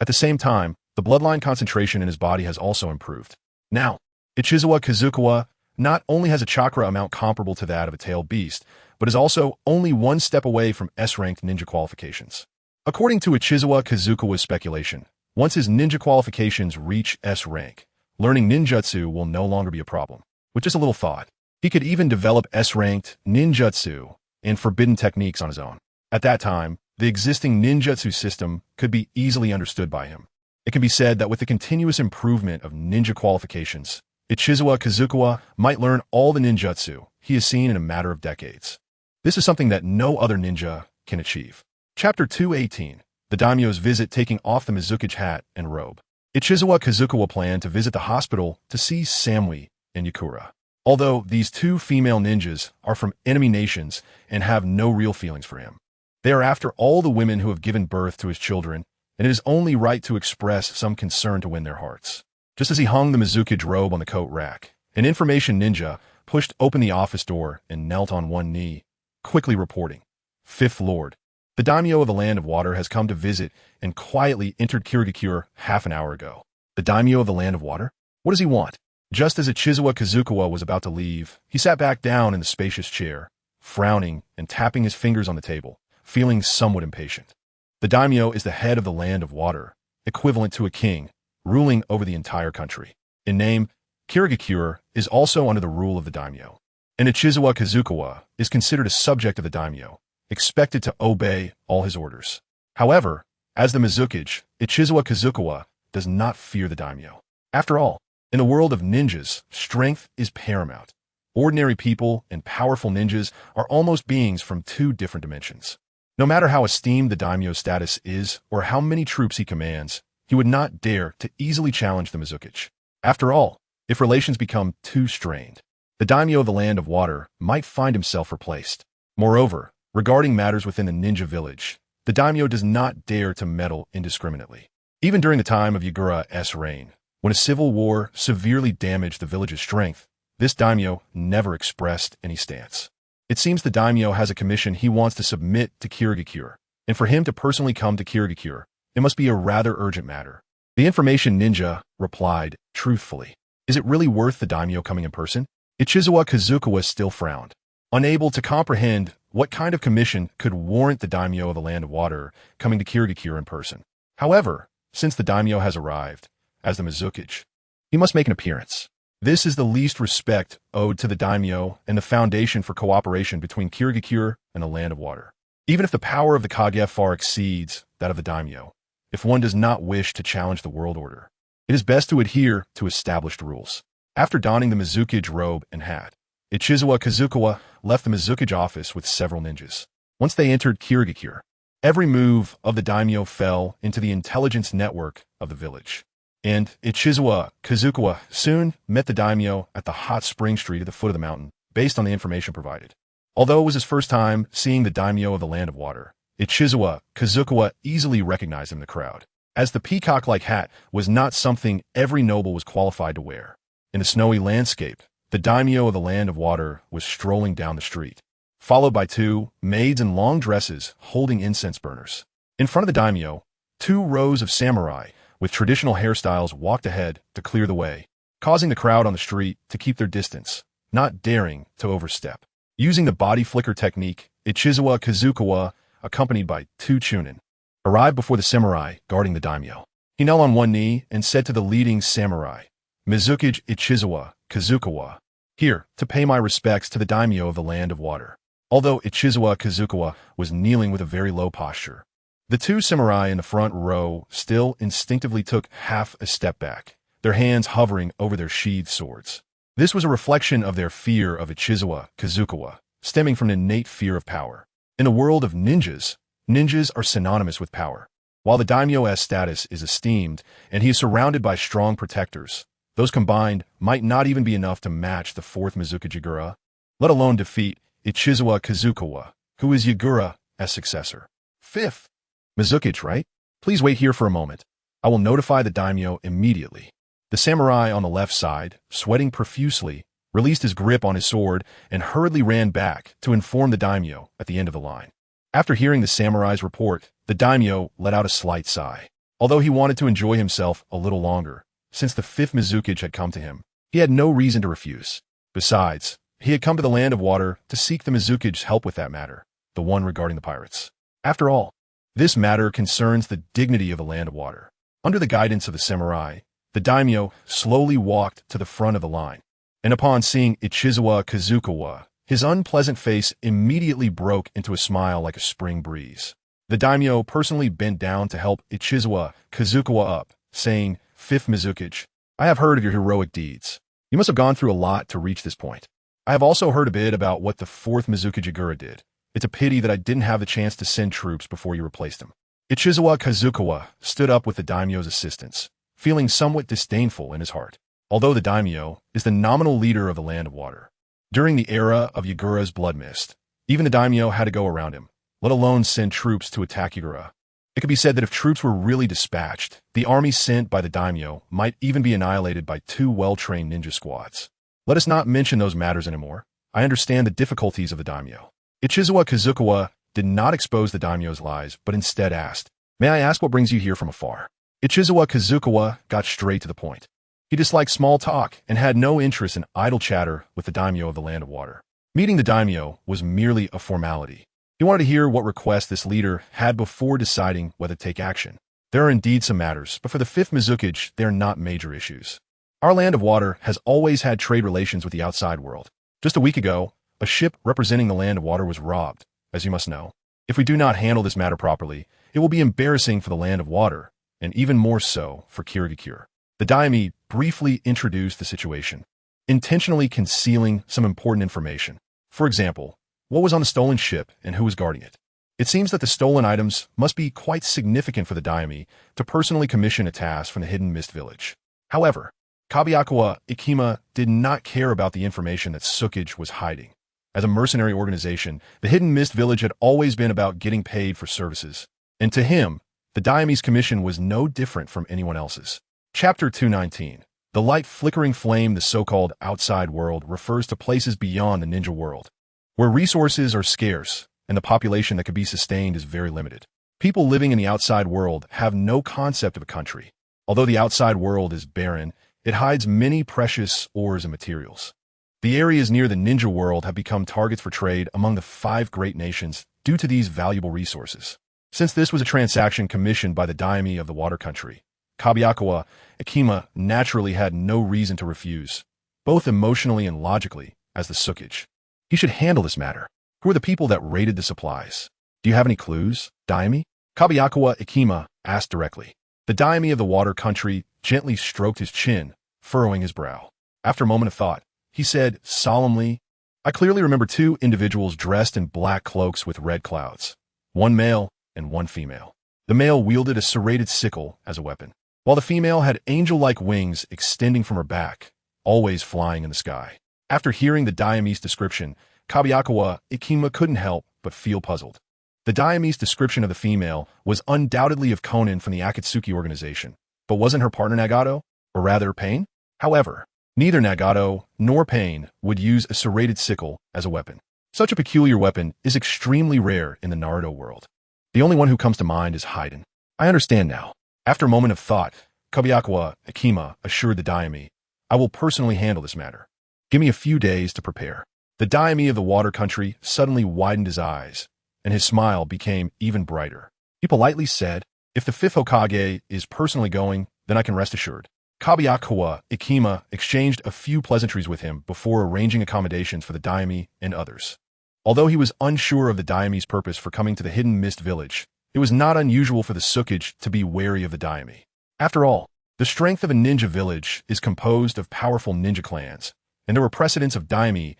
At the same time, the bloodline concentration in his body has also improved. Now, Ichizawa Kazukawa not only has a chakra amount comparable to that of a tailed beast, but is also only 1 step away from S-ranked ninja qualifications. According to Ichizawa Kazukawa's speculation, once his ninja qualifications reach S rank, learning ninjutsu will no longer be a problem. With just a little thought, he could even develop S-ranked ninjutsu and forbidden techniques on his own. At that time, the existing ninjutsu system could be easily understood by him. It can be said that with the continuous improvement of ninja qualifications, Ichizawa Kazukawa might learn all the ninjutsu he has seen in a matter of decades. This is something that no other ninja can achieve. Chapter 218, The Daimyo's Visit, taking off the Mizukage hat and robe. Ichizawa Kazukawa planned to visit the hospital to see Samui and Yakura. Although these two female ninjas are from enemy nations and have no real feelings for him, they are after all the women who have given birth to his children, and it is only right to express some concern to win their hearts. Just as he hung the Mizukage robe on the coat rack, an information ninja pushed open the office door and knelt on one knee, quickly reporting, "Fifth Lord, the daimyo of the Land of Water has come to visit and quietly entered Kirigakure half an hour ago." The daimyo of the Land of Water? What does he want? Just as Ichizawa Kazukawa was about to leave, he sat back down in the spacious chair, frowning and tapping his fingers on the table, feeling somewhat impatient. The daimyo is the head of the Land of Water, equivalent to a king, ruling over the entire country. In name, Kirigakure is also under the rule of the daimyo. And Ichizawa Kazukawa is considered a subject of the daimyo, expected to obey all his orders. However, as the Mizukage, Ichizawa Kazukawa does not fear the daimyo. After all, in the world of ninjas, strength is paramount. Ordinary people and powerful ninjas are almost beings from two different dimensions. No matter how esteemed the daimyo's status is or how many troops he commands, he would not dare to easily challenge the Mizukage. After all, if relations become too strained, the daimyo of the Land of Water might find himself replaced. Moreover, regarding matters within the ninja village, the daimyo does not dare to meddle indiscriminately. Even during the time of Yagura's reign, when a civil war severely damaged the village's strength, this daimyo never expressed any stance. It seems the daimyo has a commission he wants to submit to Kirigakure, and for him to personally come to Kirigakure, it must be a rather urgent matter. The information ninja replied truthfully. Is it really worth the daimyo coming in person? Ichizawa Kazukawa still frowned, unable to comprehend what kind of commission could warrant the daimyo of the Land of Water coming to Kirigakure in person. However, since the daimyo has arrived, as the Mizukage, he must make an appearance. This is the least respect owed to the daimyo and the foundation for cooperation between Kirigakure and the Land of Water. Even if the power of the Kage far exceeds that of the daimyo, if one does not wish to challenge the world order, it is best to adhere to established rules. After donning the Mizukage robe and hat, Ichizawa Kazukawa left the Mizukage office with several ninjas. Once they entered Kirigakure, every move of the daimyo fell into the intelligence network of the village. And Ichizawa Kazukawa soon met the daimyo at the hot spring street at the foot of the mountain, based on the information provided. Although it was his first time seeing the daimyo of the Land of Water, Ichizawa Kazukawa easily recognized him in the crowd, as the peacock-like hat was not something every noble was qualified to wear. In the snowy landscape, the daimyo of the Land of Water was strolling down the street, followed by two maids in long dresses holding incense burners. In front of the daimyo, 2 rows of samurai with traditional hairstyles walked ahead to clear the way, causing the crowd on the street to keep their distance, not daring to overstep. Using the body flicker technique, Ichizawa Kazukawa, accompanied by 2 chunin, arrived before the samurai guarding the daimyo. He knelt on one knee and said to the leading samurai, "Mizukage Ichizawa Kazukawa, here to pay my respects to the daimyo of the Land of Water." Although Ichizawa Kazukawa was kneeling with a very low posture, the 2 samurai in the front row still instinctively took half a step back, their hands hovering over their sheathed swords. This was a reflection of their fear of Ichizawa Kazukawa, stemming from an innate fear of power. In the world of ninjas, ninjas are synonymous with power. While the daimyo's status is esteemed and he is surrounded by strong protectors, those combined might not even be enough to match the 4th Mizukage Yagura, let alone defeat Ichizawa Kazukawa, who is Yagura's successor. 5th Mizukage, right? Please wait here for a moment. I will notify the daimyo immediately. The samurai on the left side, sweating profusely, released his grip on his sword and hurriedly ran back to inform the daimyo at the end of the line. After hearing the samurai's report, the daimyo let out a slight sigh. Although he wanted to enjoy himself a little longer, since the 5th Mizukage had come to him, he had no reason to refuse. Besides, he had come to the Land of Water to seek the Mizukage's help with that matter, the one regarding the pirates. After all, this matter concerns the dignity of the Land of Water. Under the guidance of the samurai, the daimyo slowly walked to the front of the line, and upon seeing Ichizawa Kazukawa, his unpleasant face immediately broke into a smile like a spring breeze. The daimyo personally bent down to help Ichizawa Kazukawa up, saying, "5th Mizukage, I have heard of your heroic deeds. You must have gone through a lot to reach this point. I have also heard a bit about what the 4th Mizukage Yagura did. It's a pity that I didn't have the chance to send troops before you replaced him." Ichizawa Kazukawa stood up with the daimyo's assistance, feeling somewhat disdainful in his heart. Although the daimyo is the nominal leader of the Land of Water, during the era of Yagura's blood mist, even the daimyo had to go around him, let alone send troops to attack Yagura. It could be said that if troops were really dispatched, the army sent by the daimyo might even be annihilated by 2 well-trained ninja squads. Let us not mention those matters anymore. I understand the difficulties of the daimyo. Ichizawa Kazukawa did not expose the daimyo's lies, but instead asked, "May I ask what brings you here from afar?" Ichizawa Kazukawa got straight to the point. He disliked small talk and had no interest in idle chatter with the daimyo of the Land of Water. Meeting the daimyo was merely a formality. He wanted to hear what request this leader had before deciding whether to take action. There are indeed some matters, but for the fifth Mizukage, they are not major issues. Our land of water has always had trade relations with the outside world. Just a week ago, a ship representing the land of water was robbed, as you must know. If we do not handle this matter properly, it will be embarrassing for the land of water, and even more so for Kirigakure. The daimyo briefly introduced the situation, intentionally concealing some important information. For example, what was on the stolen ship and who was guarding it. It seems that the stolen items must be quite significant for the daimyo to personally commission a task from the Hidden Mist Village. However, Kobayakawa Ikima did not care about the information that Tsukage was hiding. As a mercenary organization, the Hidden Mist Village had always been about getting paid for services, and to him, the daimyo's commission was no different from anyone else's. Chapter 219. The light flickering flame, the so-called outside world, refers to places beyond the ninja world, where resources are scarce and the population that could be sustained is very limited. People living in the outside world have no concept of a country. Although the outside world is barren, it hides many precious ores and materials. The areas near the ninja world have become targets for trade among the 5 great nations due to these valuable resources. Since this was a transaction commissioned by the daimyo of the water country, Kobayakawa Ikima naturally had no reason to refuse, both emotionally and logically, as the Tsukage. He should handle this matter. Who are the people that raided the supplies? Do you have any clues, daimyo? Kobayakawa Ikima asked directly. The daimyo of the water country gently stroked his chin, furrowing his brow. After a moment of thought, he said solemnly, I clearly remember 2 individuals dressed in black cloaks with red clouds, one male and one female. The male wielded a serrated sickle as a weapon, while the female had angel-like wings extending from her back, always flying in the sky. After hearing the daimyo's description, Kobayakawa Ikima couldn't help but feel puzzled. The daimyo's description of the female was undoubtedly of Konan from the Akatsuki organization, but wasn't her partner Nagato, or rather Pain? However, neither Nagato nor Pain would use a serrated sickle as a weapon. Such a peculiar weapon is extremely rare in the Naruto world. The only one who comes to mind is Haiden. I understand now. After a moment of thought, Kobayakawa Ikima assured the daimyo, I will personally handle this matter. Give me a few days to prepare. The daimyo of the water country suddenly widened his eyes, and his smile became even brighter. He politely said, if the 5th Hokage is personally going, then I can rest assured. Kobayakawa Ikima exchanged a few pleasantries with him before arranging accommodations for the daimyo and others. Although he was unsure of the daimyo's purpose for coming to the Hidden Mist Village, it was not unusual for the Tsukage to be wary of the daimyo. After all, the strength of a ninja village is composed of powerful ninja clans, and there were precedents of daimyo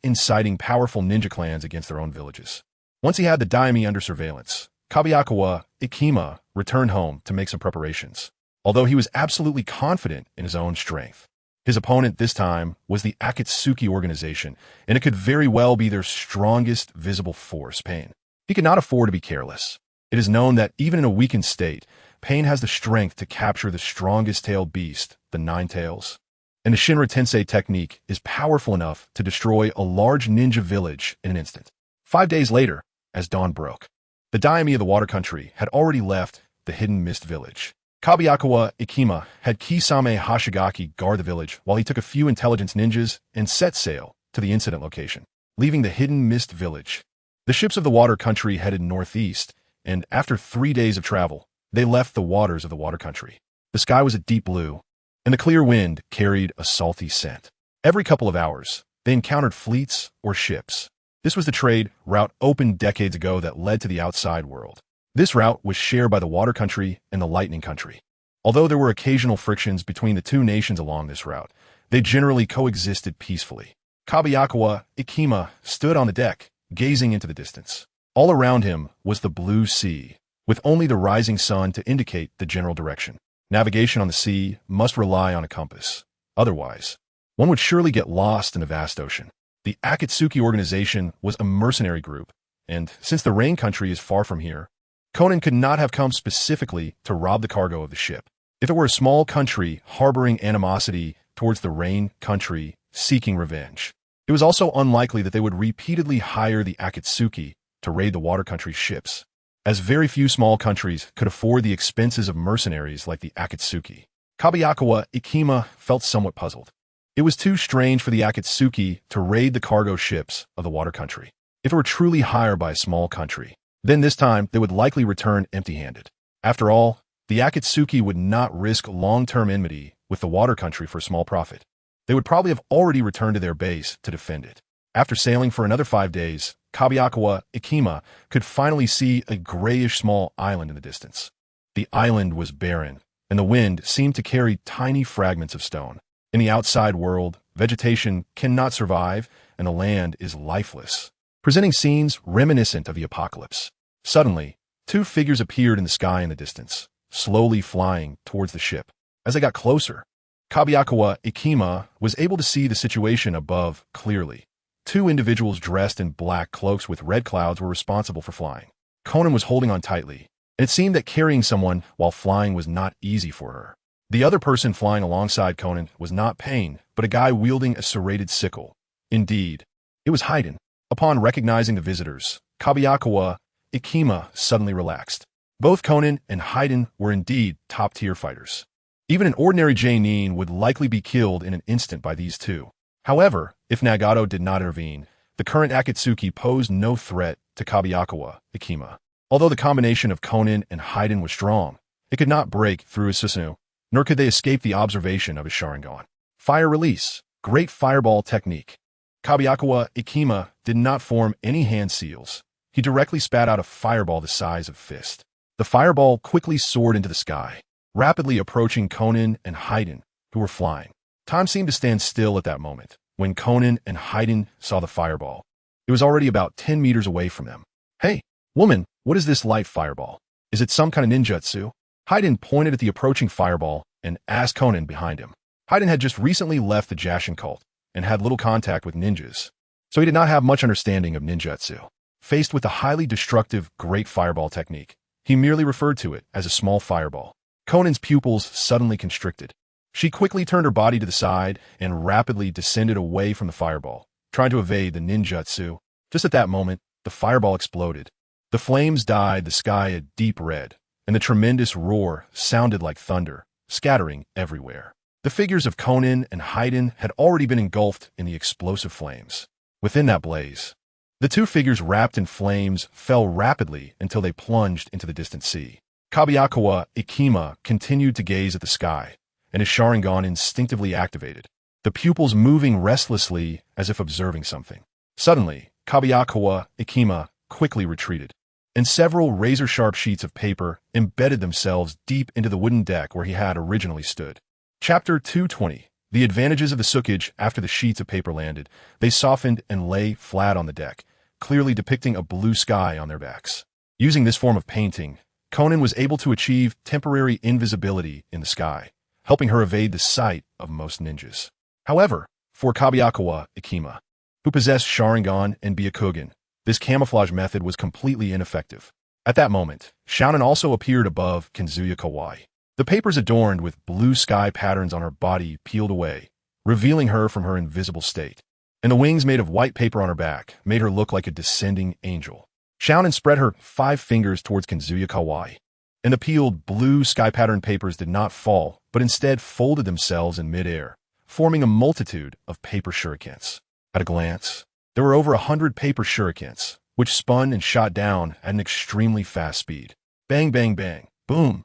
inciting powerful ninja clans against their own villages. Once he had the daimyo under surveillance, Kobayakawa Ikima returned home to make some preparations. Although he was absolutely confident in his own strength, his opponent this time was the Akatsuki organization, and it could very well be their strongest visible force, Pain. He could not afford to be careless. It is known that even in a weakened state, Pain has the strength to capture the strongest tailed beast, the 9 tails. And the Shinra Tensei technique is powerful enough to destroy a large ninja village in an instant. 5 days later, as dawn broke, the daimyo of the water country had already left the Hidden Mist Village. Kobayakawa Ikima had Kisame Hashigaki guard the village while he took a few intelligence ninjas and set sail to the incident location, leaving the Hidden Mist Village. The ships of the water country headed northeast, and after 3 days of travel, they left the waters of the water country. The sky was a deep blue, and the clear wind carried a salty scent. Every couple of hours, they encountered fleets or ships. This was the trade route opened decades ago that led to the outside world. This route was shared by the water country and the lightning country. Although there were occasional frictions between the 2 nations along this route, they generally coexisted peacefully. Kobayakawa Ikima stood on the deck, gazing into the distance. All around him was the blue sea, with only the rising sun to indicate the general direction. Navigation on the sea must rely on a compass. Otherwise, one would surely get lost in a vast ocean. The Akatsuki organization was a mercenary group, and since the rain country is far from here, Konan could not have come specifically to rob the cargo of the ship. If it were a small country harboring animosity towards the rain country seeking revenge, it was also unlikely that they would repeatedly hire the Akatsuki to raid the water country's ships, as very few small countries could afford the expenses of mercenaries like the Akatsuki. Kobayakawa Ikima felt somewhat puzzled. It was too strange for the Akatsuki to raid the cargo ships of the water country. If it were truly hired by a small country, then this time they would likely return empty-handed. After all, The Akatsuki would not risk long-term enmity with the water country for a small profit. They would probably have already returned to their base to defend it. After sailing for another 5 days, Kobayakawa Ikima could finally see a grayish small island in the distance. The island was barren, and the wind seemed to carry tiny fragments of stone. In the outside world, vegetation cannot survive, and the land is lifeless, presenting scenes reminiscent of the apocalypse. Suddenly, 2 figures appeared in the sky in the distance, slowly flying towards the ship. As they got closer, Kobayakawa Ikima was able to see the situation above clearly. 2 individuals dressed in black cloaks with red clouds were responsible for flying. Conan was holding on tightly, and it seemed that carrying someone while flying was not easy for her. The other person flying alongside Conan was not Pain, but a guy wielding a serrated sickle. Indeed, it was Haydn. Upon recognizing the visitors, Kobayakawa Ikima suddenly relaxed. Both Conan and Haydn were indeed top-tier fighters. Even an ordinary Jainin would likely be killed in an instant by these 2. However, if Nagato did not intervene, the current Akatsuki posed no threat to Kobayakawa Ikima. Although the combination of Conan and Haydn was strong, it could not break through his Susanoo, nor could they escape the observation of his Sharingan. Fire release. Great fireball technique. Kobayakawa Ikima did not form any hand seals. He directly spat out a fireball the size of a fist. The fireball quickly soared into the sky, rapidly approaching Conan and Haydn, who were flying. Time seemed to stand still at that moment. When Conan and Haydn saw the fireball, it was already about 10 meters away from them. "Hey, woman, what is this light fireball? Is it some kind of ninjutsu?" Haydn pointed at the approaching fireball and asked Conan behind him. Haydn had just recently left the Jashin cult and had little contact with ninjas, so he did not have much understanding of ninjutsu. Faced with the highly destructive great fireball technique, he merely referred to it as a small fireball. Conan's pupils suddenly constricted. She quickly turned her body to the side and rapidly descended away from the fireball, trying to evade the ninjutsu. Just at that moment, the fireball exploded. The flames dyed the sky a deep red, and the tremendous roar sounded like thunder, scattering everywhere. The figures of Conan and Haydn had already been engulfed in the explosive flames. Within that blaze, the 2 figures wrapped in flames fell rapidly until they plunged into the distant sea. Kobayakawa Ikima continued to gaze at the sky, and his Sharingan instinctively activated, the pupils moving restlessly as if observing something. Suddenly, Kobayakawa Ikima quickly retreated, and several razor-sharp sheets of paper embedded themselves deep into the wooden deck where he had originally stood. Chapter 220. The advantages of the Tsukage. After the sheets of paper landed, they softened and lay flat on the deck, clearly depicting a blue sky on their backs. Using this form of painting, Conan was able to achieve temporary invisibility in the sky, helping her evade the sight of most ninjas. However, for Kobayakawa Ikima, who possessed Sharingan and Byakugan, this camouflage method was completely ineffective. At that moment, Shounen also appeared above Kazuya Kawai. The papers adorned with blue sky patterns on her body peeled away, revealing her from her invisible state, and the wings made of white paper on her back made her look like a descending angel. Shounen spread her 5 fingers towards Kazuya Kawai, and the peeled blue sky pattern papers did not fall, but instead folded themselves in midair, forming a multitude of paper shurikens. At a glance, there were over 100 paper shurikens, which spun and shot down at an extremely fast speed. Bang, bang, bang, boom.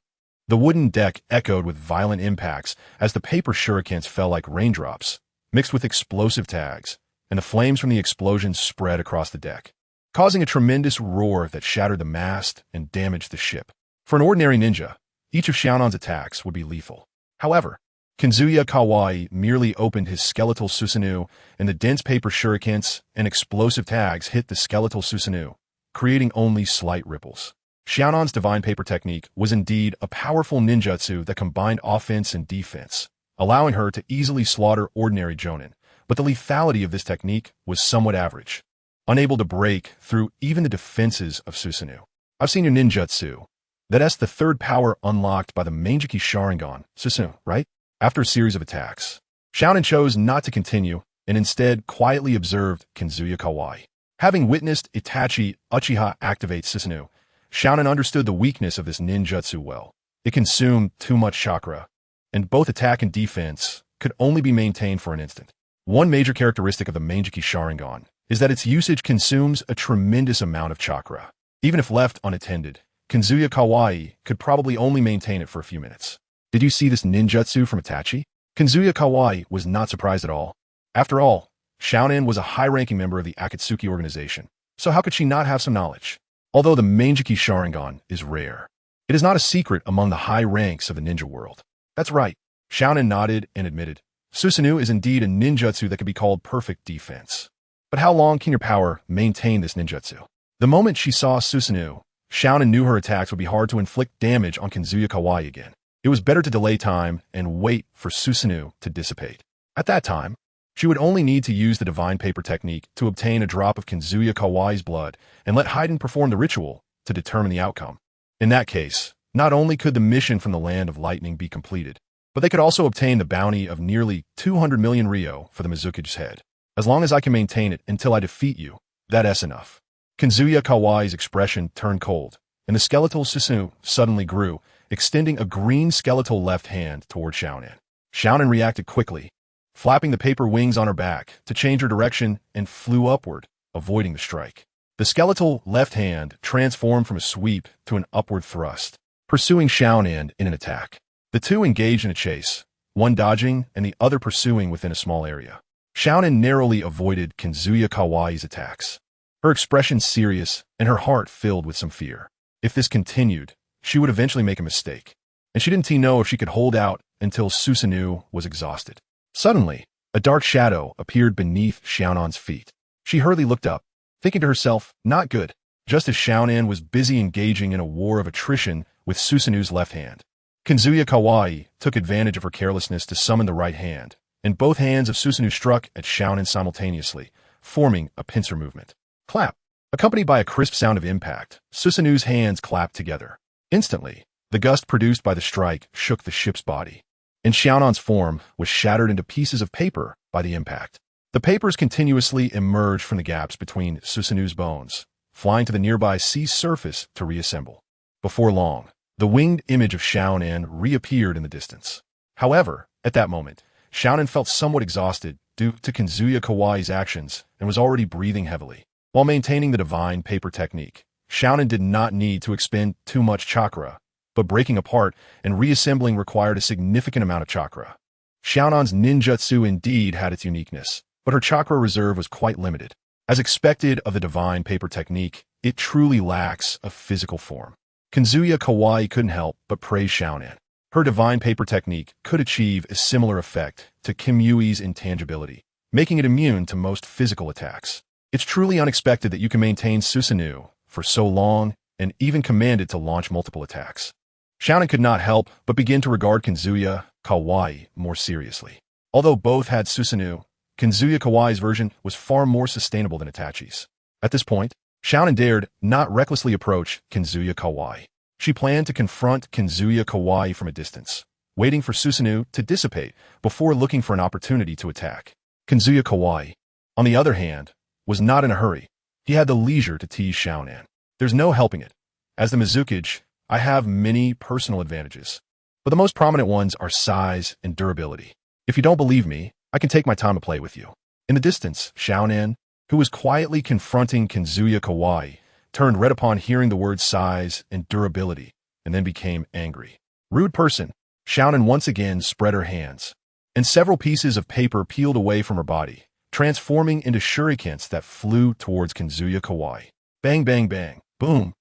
The wooden deck echoed with violent impacts as the paper shurikens fell like raindrops, mixed with explosive tags, and the flames from the explosions spread across the deck, causing a tremendous roar that shattered the mast and damaged the ship. For an ordinary ninja, each of Xiaonan's attacks would be lethal. However, Kazuya Kawai merely opened his skeletal Susanoo, and the dense paper shurikens and explosive tags hit the skeletal Susanoo, creating only slight ripples. Xiaonan's divine paper technique was indeed a powerful ninjutsu that combined offense and defense, allowing her to easily slaughter ordinary jonin, but the lethality of this technique was somewhat average, unable to break through even the defenses of Susanoo. I've seen your ninjutsu. That's the 3rd power unlocked by the Manjiki Sharingan, Susanoo, right? After a series of attacks, Shounen chose not to continue and instead quietly observed Kazuya Kawai. Having witnessed Itachi Uchiha activate Susanoo, Shounen understood the weakness of this ninjutsu well. It consumed too much chakra, and both attack and defense could only be maintained for an instant. One major characteristic of the Manjiki Sharingan is that its usage consumes a tremendous amount of chakra. Even if left unattended, Kazuya Kawaii could probably only maintain it for a few minutes. Did you see this ninjutsu from Itachi? Kazuya Kawaii was not surprised at all. After all, Xiaonan was a high-ranking member of the Akatsuki organization, so how could she not have some knowledge? Although the Manjiki Sharingan is rare, it is not a secret among the high ranks of the ninja world. That's right. Xiaonan nodded and admitted, Susanoo is indeed a ninjutsu that could be called perfect defense. But how long can your power maintain this ninjutsu? The moment she saw Susanoo, Xiaonan knew her attacks would be hard to inflict damage on Kazuya Kawaii again. It was better to delay time and wait for Susanoo to dissipate. At that time, she would only need to use the divine paper technique to obtain a drop of Kazuya Kawaii's blood and let Haiden perform the ritual to determine the outcome. In that case, not only could the mission from the Land of Lightning be completed, but they could also obtain the bounty of nearly 200 million Ryo for the Mizuki's head. As long as I can maintain it until I defeat you, that's enough. Kazuya Kawaii's expression turned cold, and the skeletal Susanoo suddenly grew, extending a green skeletal left hand toward Xiaonan. Xiaonan reacted quickly, flapping the paper wings on her back to change her direction and flew upward, avoiding the strike. The skeletal left hand transformed from a sweep to an upward thrust, pursuing Xiaonan in an attack. The two engaged in a chase, one dodging and the other pursuing within a small area. Xiaonan narrowly avoided Kazuya Kawaii's attacks, her expression serious and her heart filled with some fear. If this continued, she would eventually make a mistake, and she didn't know if she could hold out until Susanoo was exhausted. Suddenly, a dark shadow appeared beneath Xiaonan's feet. She hurriedly looked up, thinking to herself, not good, just as Xiaonan was busy engaging in a war of attrition with Susanoo's left hand. Kazuya Kawaii took advantage of her carelessness to summon the right hand, and both hands of Susanoo struck at Xiaonan simultaneously, forming a pincer movement. Clap! Accompanied by a crisp sound of impact, Susanoo's hands clapped together. Instantly, the gust produced by the strike shook the ship's body, and Xiaonan's form was shattered into pieces of paper by the impact. The papers continuously emerged from the gaps between Susanoo's bones, flying to the nearby sea surface to reassemble. Before long, the winged image of Xiaonan reappeared in the distance. However, at that moment, Xiaonan felt somewhat exhausted due to Kazuya Kawaii's actions and was already breathing heavily. While maintaining the divine paper technique, Xiaonan did not need to expend too much chakra, but breaking apart and reassembling required a significant amount of chakra. Xiaonan's ninjutsu indeed had its uniqueness, but her chakra reserve was quite limited. As expected of the divine paper technique, it truly lacks a physical form. Kazuya Kawaii couldn't help but praise Xiaonan. Her divine paper technique could achieve a similar effect to Kim Yui's intangibility, making it immune to most physical attacks. It's truly unexpected that you can maintain Susanoo for so long and even command it to launch multiple attacks. Xiaonan could not help but begin to regard Kazuya Kawaii more seriously. Although both had Susanoo, Kazuya Kawaii's version was far more sustainable than Itachi's. At this point, Xiaonan dared not recklessly approach Kazuya Kawaii. She planned to confront Kazuya Kawaii from a distance, waiting for Susanoo to dissipate before looking for an opportunity to attack. Kazuya Kawaii, on the other hand, was not in a hurry. He had the leisure to tease Xiaonan. There's no helping it. As the Mizuki, I have many personal advantages, but the most prominent ones are size and durability. If you don't believe me, I can take my time to play with you. In the distance, Xiaonan, who was quietly confronting Kazuya Kawaii, turned red upon hearing the words size and durability, and then became angry. Rude person. Xiaonan once again spread her hands, and several pieces of paper peeled away from her body, transforming into shurikens that flew towards Kazuya Kawaii. Bang, bang, bang, boom.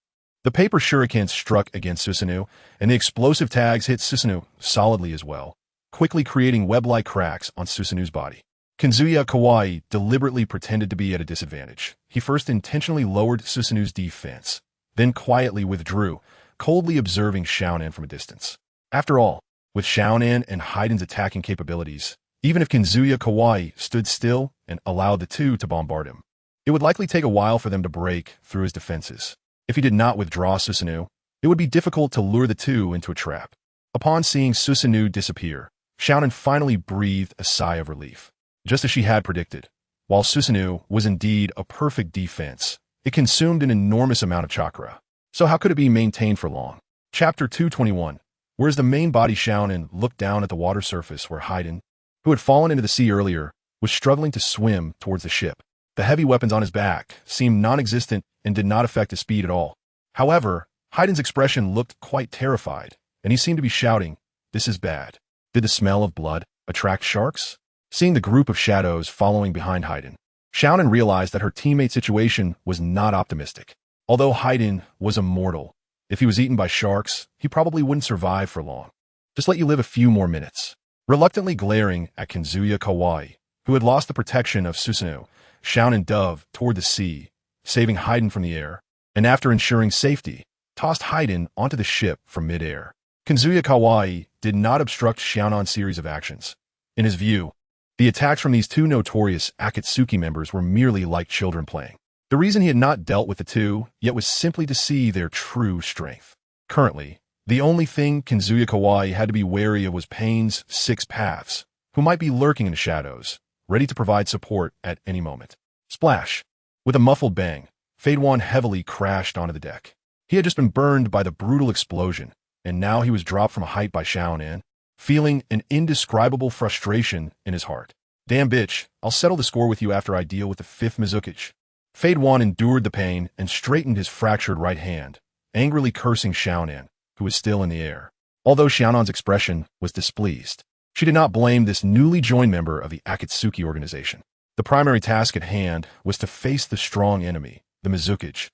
The paper shurikens struck against Susanoo, and the explosive tags hit Susanoo solidly as well, quickly creating web-like cracks on Susanoo's body. Kazuya Kawaii deliberately pretended to be at a disadvantage. He first intentionally lowered Susanoo's defense, then quietly withdrew, coldly observing Xiaonan from a distance. After all, with Xiaonan and Haiden's attacking capabilities, even if Kazuya Kawaii stood still and allowed the two to bombard him, it would likely take a while for them to break through his defenses. If he did not withdraw Susanoo, it would be difficult to lure the two into a trap. Upon seeing Susanoo disappear, Xiaonan finally breathed a sigh of relief. Just as she had predicted, while Susanoo was indeed a perfect defense, it consumed an enormous amount of chakra. So how could it be maintained for long? Chapter 221. Whereas the main body Xiaonan looked down at the water surface where Haiden, who had fallen into the sea earlier, was struggling to swim towards the ship. The heavy weapons on his back seemed non-existent and did not affect his speed at all. However, Haiden's expression looked quite terrified, and he seemed to be shouting, "This is bad." Did the smell of blood attract sharks? Seeing the group of shadows following behind Haiden, Xiaonan realized that her teammate's situation was not optimistic. Although Haiden was immortal, if he was eaten by sharks, he probably wouldn't survive for long. Just let you live a few more minutes. Reluctantly glaring at KazumaFaces, who had lost the protection of Susanoo, Xiaonan dove toward the sea, saving Haiden from the air, and after ensuring safety, tossed Haiden onto the ship from mid-air. KazumaFaces did not obstruct Xiaonan's series of actions. In his view, the attacks from these two notorious Akatsuki members were merely like children playing. The reason he had not dealt with the two yet was simply to see their true strength. Currently, the only thing KazumaFaces had to be wary of was Pain's six paths, who might be lurking in the shadows, ready to provide support at any moment. Splash! With a muffled bang, Fadewan heavily crashed onto the deck. He had just been burned by the brutal explosion, and now he was dropped from a height by Xiaonan, feeling an indescribable frustration in his heart. "Damn bitch, I'll settle the score with you after I deal with the fifth Mizukage." Fadewan endured the pain and straightened his fractured right hand, angrily cursing Xiaonan, who was still in the air. Although Xiaonan's expression was displeased, she did not blame this newly joined member of the Akatsuki organization. The primary task at hand was to face the strong enemy, the Mizukage,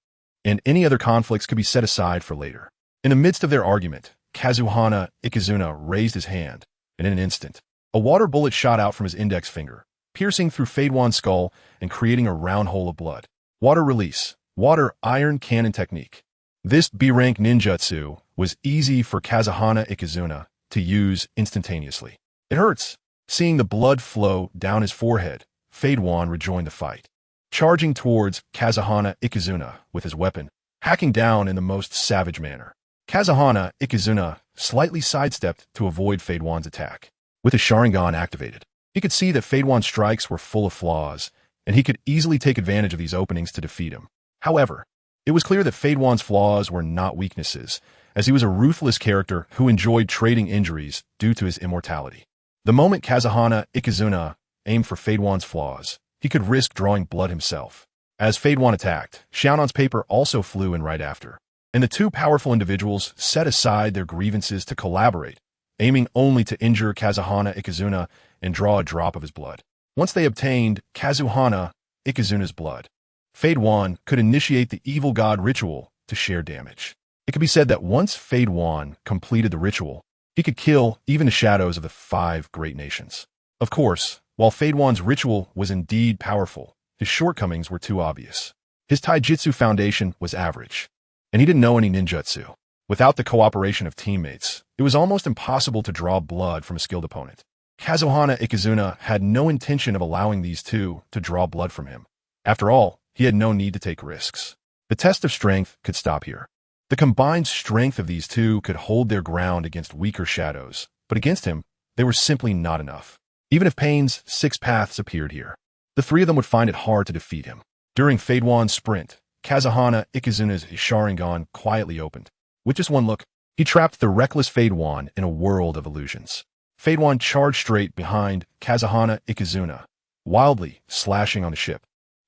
and any other conflicts could be set aside for later. In the midst of their argument, Kazuhana Ikizuna raised his hand, and in an instant, a water bullet shot out from his index finger, piercing through Fadewan's skull and creating a round hole of blood. Water release, water iron cannon technique. This B-rank ninjutsu was easy for Kazuhana Ikizuna to use instantaneously. It hurts. Seeing the blood flow down his forehead, Fadewan rejoined the fight, charging towards Kazuhana Ikizuna with his weapon, hacking down in the most savage manner. Kazuhana Ikizuna slightly sidestepped to avoid Fadewan's attack. With his Sharingan activated, he could see that Fadewan's strikes were full of flaws, and he could easily take advantage of these openings to defeat him. However, it was clear that Fadewan's flaws were not weaknesses, as he was a ruthless character who enjoyed trading injuries due to his immortality. The moment Kazuhana Ikizuna aimed for Fadewan's flaws, he could risk drawing blood himself. As Fadewan attacked, Xiaonan's paper also flew in right after, and the two powerful individuals set aside their grievances to collaborate, aiming only to injure Kazuhana Ikizuna and draw a drop of his blood. Once they obtained Kazuhana Ikizuna's blood, Fadewan could initiate the evil god ritual to share damage. It could be said that once Fadewan completed the ritual, he could kill even the shadows of the five great nations. Of course, while Fadewan's ritual was indeed powerful, his shortcomings were too obvious. His taijutsu foundation was average, and he didn't know any ninjutsu. Without the cooperation of teammates, it was almost impossible to draw blood from a skilled opponent. Kazuhana Ikizuna had no intention of allowing these two to draw blood from him. After all, he had no need to take risks. The test of strength could stop here. The combined strength of these two could hold their ground against weaker shadows, but against him, they were simply not enough. Even if Pain's six paths appeared here, the three of them would find it hard to defeat him. During Fadewan's sprint, Kazuhana Ikizuna's Sharingan quietly opened. With just one look, he trapped the reckless Fadewan in a world of illusions. Fadewan charged straight behind Kazuhana Ikizuna, wildly slashing on the ship,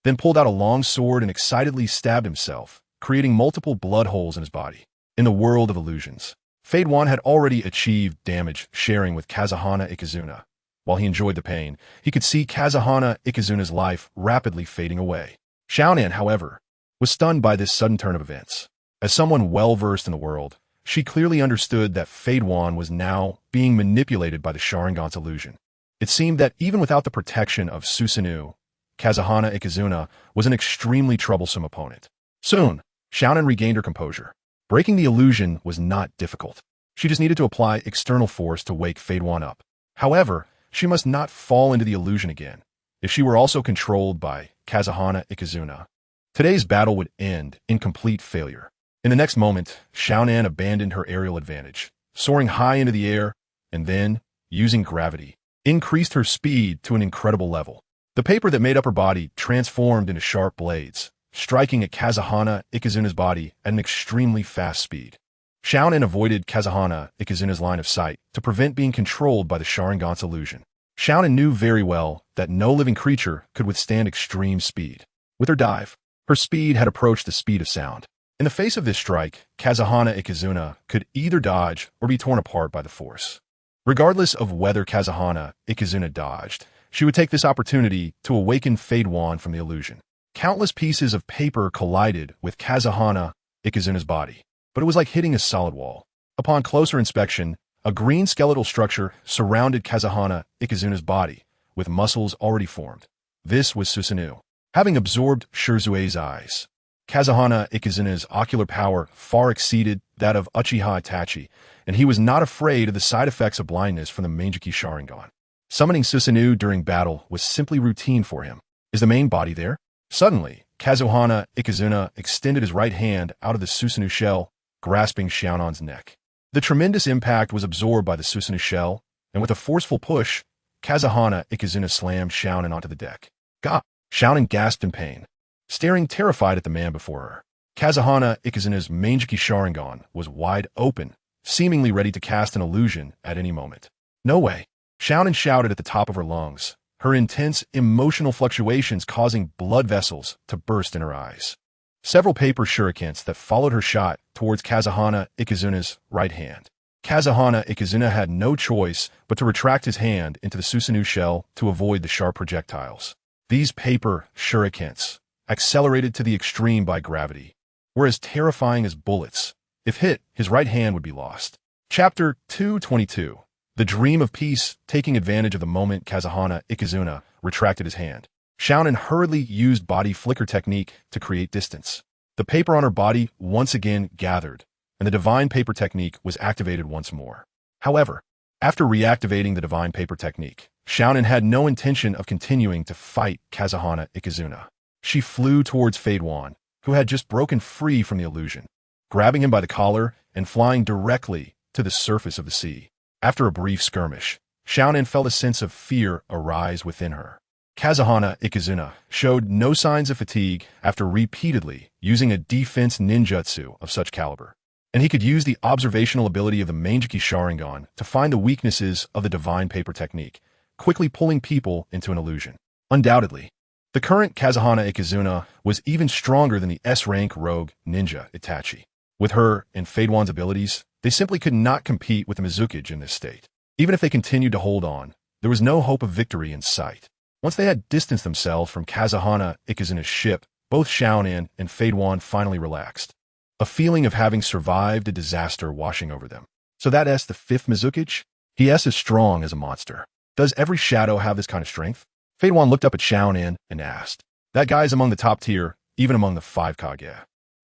then pulled out a long sword and excitedly stabbed himself, creating multiple blood holes in his body. In the world of illusions, Fadewan had already achieved damage sharing with Kazuhana Ikizuna. While he enjoyed the pain, he could see Kazuhana Ikizuna's life rapidly fading away. Xiaonan, however, was stunned by this sudden turn of events. As someone well-versed in the world, she clearly understood that Fadewan was now being manipulated by the Sharingan's illusion. It seemed that even without the protection of Susanoo, Kazuhana Ikizuna was an extremely troublesome opponent. Soon, Xiaonan regained her composure. Breaking the illusion was not difficult. She just needed to apply external force to wake Fadewan up. However, she must not fall into the illusion again, if she were also controlled by Kazuhana Ikizuna. Today's battle would end in complete failure. In the next moment, Xiaonan abandoned her aerial advantage, soaring high into the air, and then, using gravity, increased her speed to an incredible level. The paper that made up her body transformed into sharp blades, striking at Kazuhana Ikizuna's body at an extremely fast speed. Xiaonan avoided Kazuhana Ikizuna's line of sight to prevent being controlled by the Sharingan's illusion. Xiaonan knew very well that no living creature could withstand extreme speed. With her dive, her speed had approached the speed of sound. In the face of this strike, Kazuhana Ikizuna could either dodge or be torn apart by the force. Regardless of whether Kazuhana Ikizuna dodged, she would take this opportunity to awaken Fade Wan from the illusion. Countless pieces of paper collided with Kazuhana Ikuzuna's body, but it was like hitting a solid wall. Upon closer inspection, a green skeletal structure surrounded Kazuhana Ikuzuna's body, with muscles already formed. This was Susanoo. Having absorbed Shirzue's eyes, Kazuhana Ikuzuna's ocular power far exceeded that of Uchiha Itachi, and he was not afraid of the side effects of blindness from the Manjiki Sharingan. Summoning Susanoo during battle was simply routine for him. Is the main body there? Suddenly, Kazuhana Ikizuna extended his right hand out of the Susanoo shell, grasping Xiaonan's neck. The tremendous impact was absorbed by the Susanoo shell, and with a forceful push, Kazuhana Ikizuna slammed Xiaonan onto the deck. Gah! Xiaonan gasped in pain, staring terrified at the man before her. Kazuhana Ikizuna's Manjiki Sharingan was wide open, seemingly ready to cast an illusion at any moment. No way! Xiaonan shouted at the top of her lungs, her intense emotional fluctuations causing blood vessels to burst in her eyes. Several paper shurikens that followed her shot towards Kazuhana Ikizuna's right hand. Kazuhana Ikizuna had no choice but to retract his hand into the Susanoo shell to avoid the sharp projectiles. These paper shurikens, accelerated to the extreme by gravity, were as terrifying as bullets. If hit, his right hand would be lost. Chapter 222. The Dream of Peace, taking advantage of the moment Kazuhana Ikizuna retracted his hand. Xiaonan hurriedly used body flicker technique to create distance. The paper on her body once again gathered, and the divine paper technique was activated once more. However, after reactivating the divine paper technique, Xiaonan had no intention of continuing to fight Kazuhana Ikizuna. She flew towards Fade Wan, who had just broken free from the illusion, grabbing him by the collar and flying directly to the surface of the sea. After a brief skirmish, Xiaonan felt a sense of fear arise within her. Kazuhana Ikizuna showed no signs of fatigue after repeatedly using a defense ninjutsu of such caliber, and he could use the observational ability of the Manjiki Sharingan to find the weaknesses of the divine paper technique, quickly pulling people into an illusion. Undoubtedly, the current Kazuhana Ikizuna was even stronger than the S-rank rogue ninja Itachi. With her and Fade Wan's abilities, they simply could not compete with the Mizukage in this state. Even if they continued to hold on, there was no hope of victory in sight. Once they had distanced themselves from Kazuhana Ikizuna's ship, both Xiaonan and Fade Wan finally relaxed, a feeling of having survived a disaster washing over them. So that's the fifth Mizukage? He is as strong as a monster. Does every shadow have this kind of strength? Fade Wan looked up at Xiaonan and asked. That guy's among the top tier, even among the 5 Kage.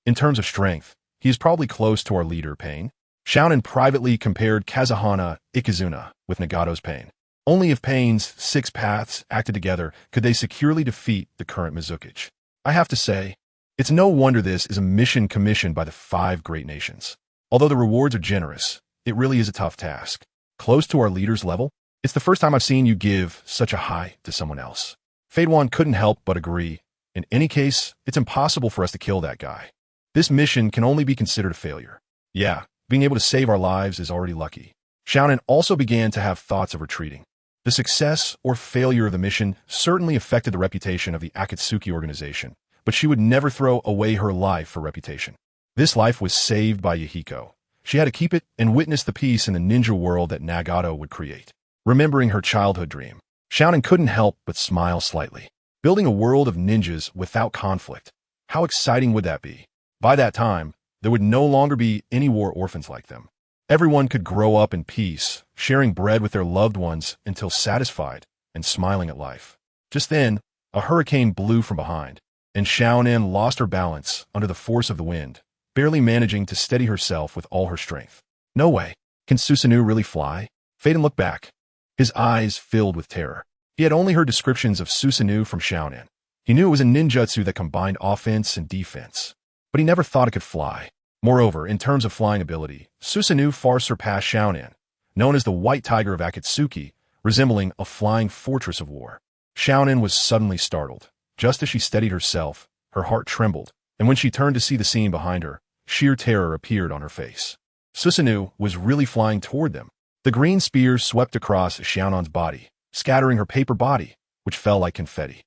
In terms of strength, he is probably close to our leader, Pain. Xiaonan privately compared Kazuhana Ikizuna with Nagato's Pain. Only if Pain's 6 paths acted together could they securely defeat the current Mizukage. I have to say, it's no wonder this is a mission commissioned by the 5 great nations. Although the rewards are generous, it really is a tough task. Close to our leader's level? It's the first time I've seen you give such a high to someone else. Fade Wan couldn't help but agree. In any case, it's impossible for us to kill that guy. This mission can only be considered a failure. Yeah, being able to save our lives is already lucky. Xiaonan also began to have thoughts of retreating. The success or failure of the mission certainly affected the reputation of the Akatsuki organization, but she would never throw away her life for reputation. This life was saved by Yahiko. She had to keep it and witness the peace in the ninja world that Nagato would create. Remembering her childhood dream, Xiaonan couldn't help but smile slightly. Building a world of ninjas without conflict. How exciting would that be? By that time, there would no longer be any war orphans like them. Everyone could grow up in peace, sharing bread with their loved ones until satisfied and smiling at life. Just then, a hurricane blew from behind, and Xiaonan lost her balance under the force of the wind, barely managing to steady herself with all her strength. No way. Can Susanoo really fly? Faden looked back, his eyes filled with terror. He had only heard descriptions of Susanoo from Xiaonan. He knew it was a ninjutsu that combined offense and defense, but he never thought it could fly. Moreover, in terms of flying ability, Susanoo far surpassed Xiaonan, known as the White Tiger of Akatsuki, resembling a flying fortress of war. Xiaonan was suddenly startled. Just as she steadied herself, her heart trembled, and when she turned to see the scene behind her, sheer terror appeared on her face. Susanoo was really flying toward them. The green spear swept across Xiaonan's body, scattering her paper body, which fell like confetti.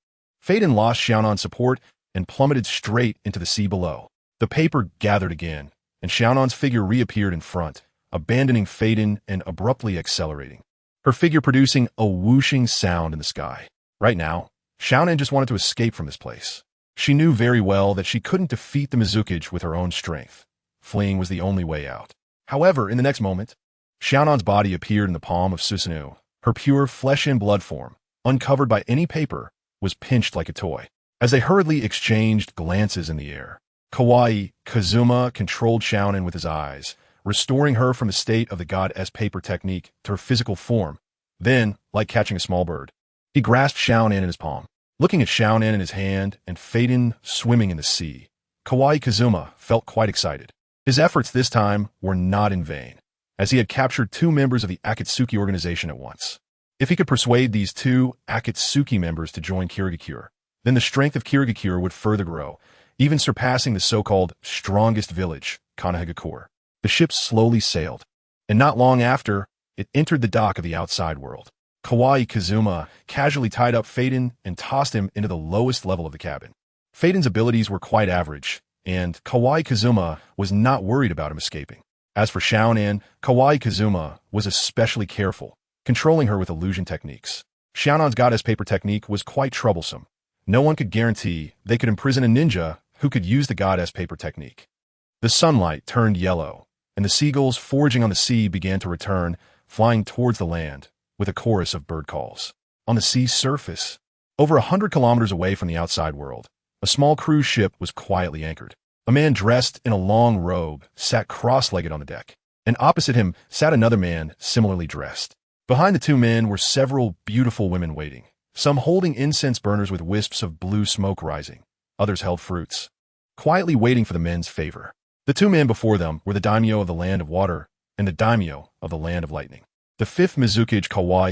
Faden lost Xiaonan's support and plummeted straight into the sea below. The paper gathered again, and Xiaonan's figure reappeared in front, abandoning Faden and abruptly accelerating, her figure producing a whooshing sound in the sky. Right now, Xiaonan just wanted to escape from this place. She knew very well that she couldn't defeat the Mizukage with her own strength. Fleeing was the only way out. However, in the next moment, Xiaonan's body appeared in the palm of Susanoo. Her pure flesh and blood form, uncovered by any paper, was pinched like a toy. As they hurriedly exchanged glances in the air, Kazuma controlled Xiaonan with his eyes, restoring her from the state of the goddess paper technique to her physical form. Then, like catching a small bird, he grasped Xiaonan in his palm. Looking at Xiaonan in his hand and Faden swimming in the sea, Kazuma felt quite excited. His efforts this time were not in vain, as he had captured 2 members of the Akatsuki organization at once. If he could persuade these 2 Akatsuki members to join Kirigakure, then the strength of Kirigakure would further grow, even surpassing the so-called strongest village, Konohagakure. The ship slowly sailed, and not long after, it entered the dock of the outside world. Kazuma casually tied up Faden and tossed him into the lowest level of the cabin. Faden's abilities were quite average, and Kazuma was not worried about him escaping. As for Xiaonan, Kazuma was especially careful, controlling her with illusion techniques. Xiaonan's goddess paper technique was quite troublesome. No one could guarantee they could imprison a ninja who could use the goddess paper technique. The sunlight turned yellow, and the seagulls foraging on the sea began to return, flying towards the land, with a chorus of bird calls. On the sea's surface, over 100 kilometers away from the outside world, a small cruise ship was quietly anchored. A man dressed in a long robe sat cross-legged on the deck, and opposite him sat another man similarly dressed. Behind the 2 men were several beautiful women waiting, some holding incense burners with wisps of blue smoke rising. Others held fruits, quietly waiting for the men's favor. The 2 men before them were the daimyo of the land of water and the daimyo of the land of lightning. The 5th Mizukage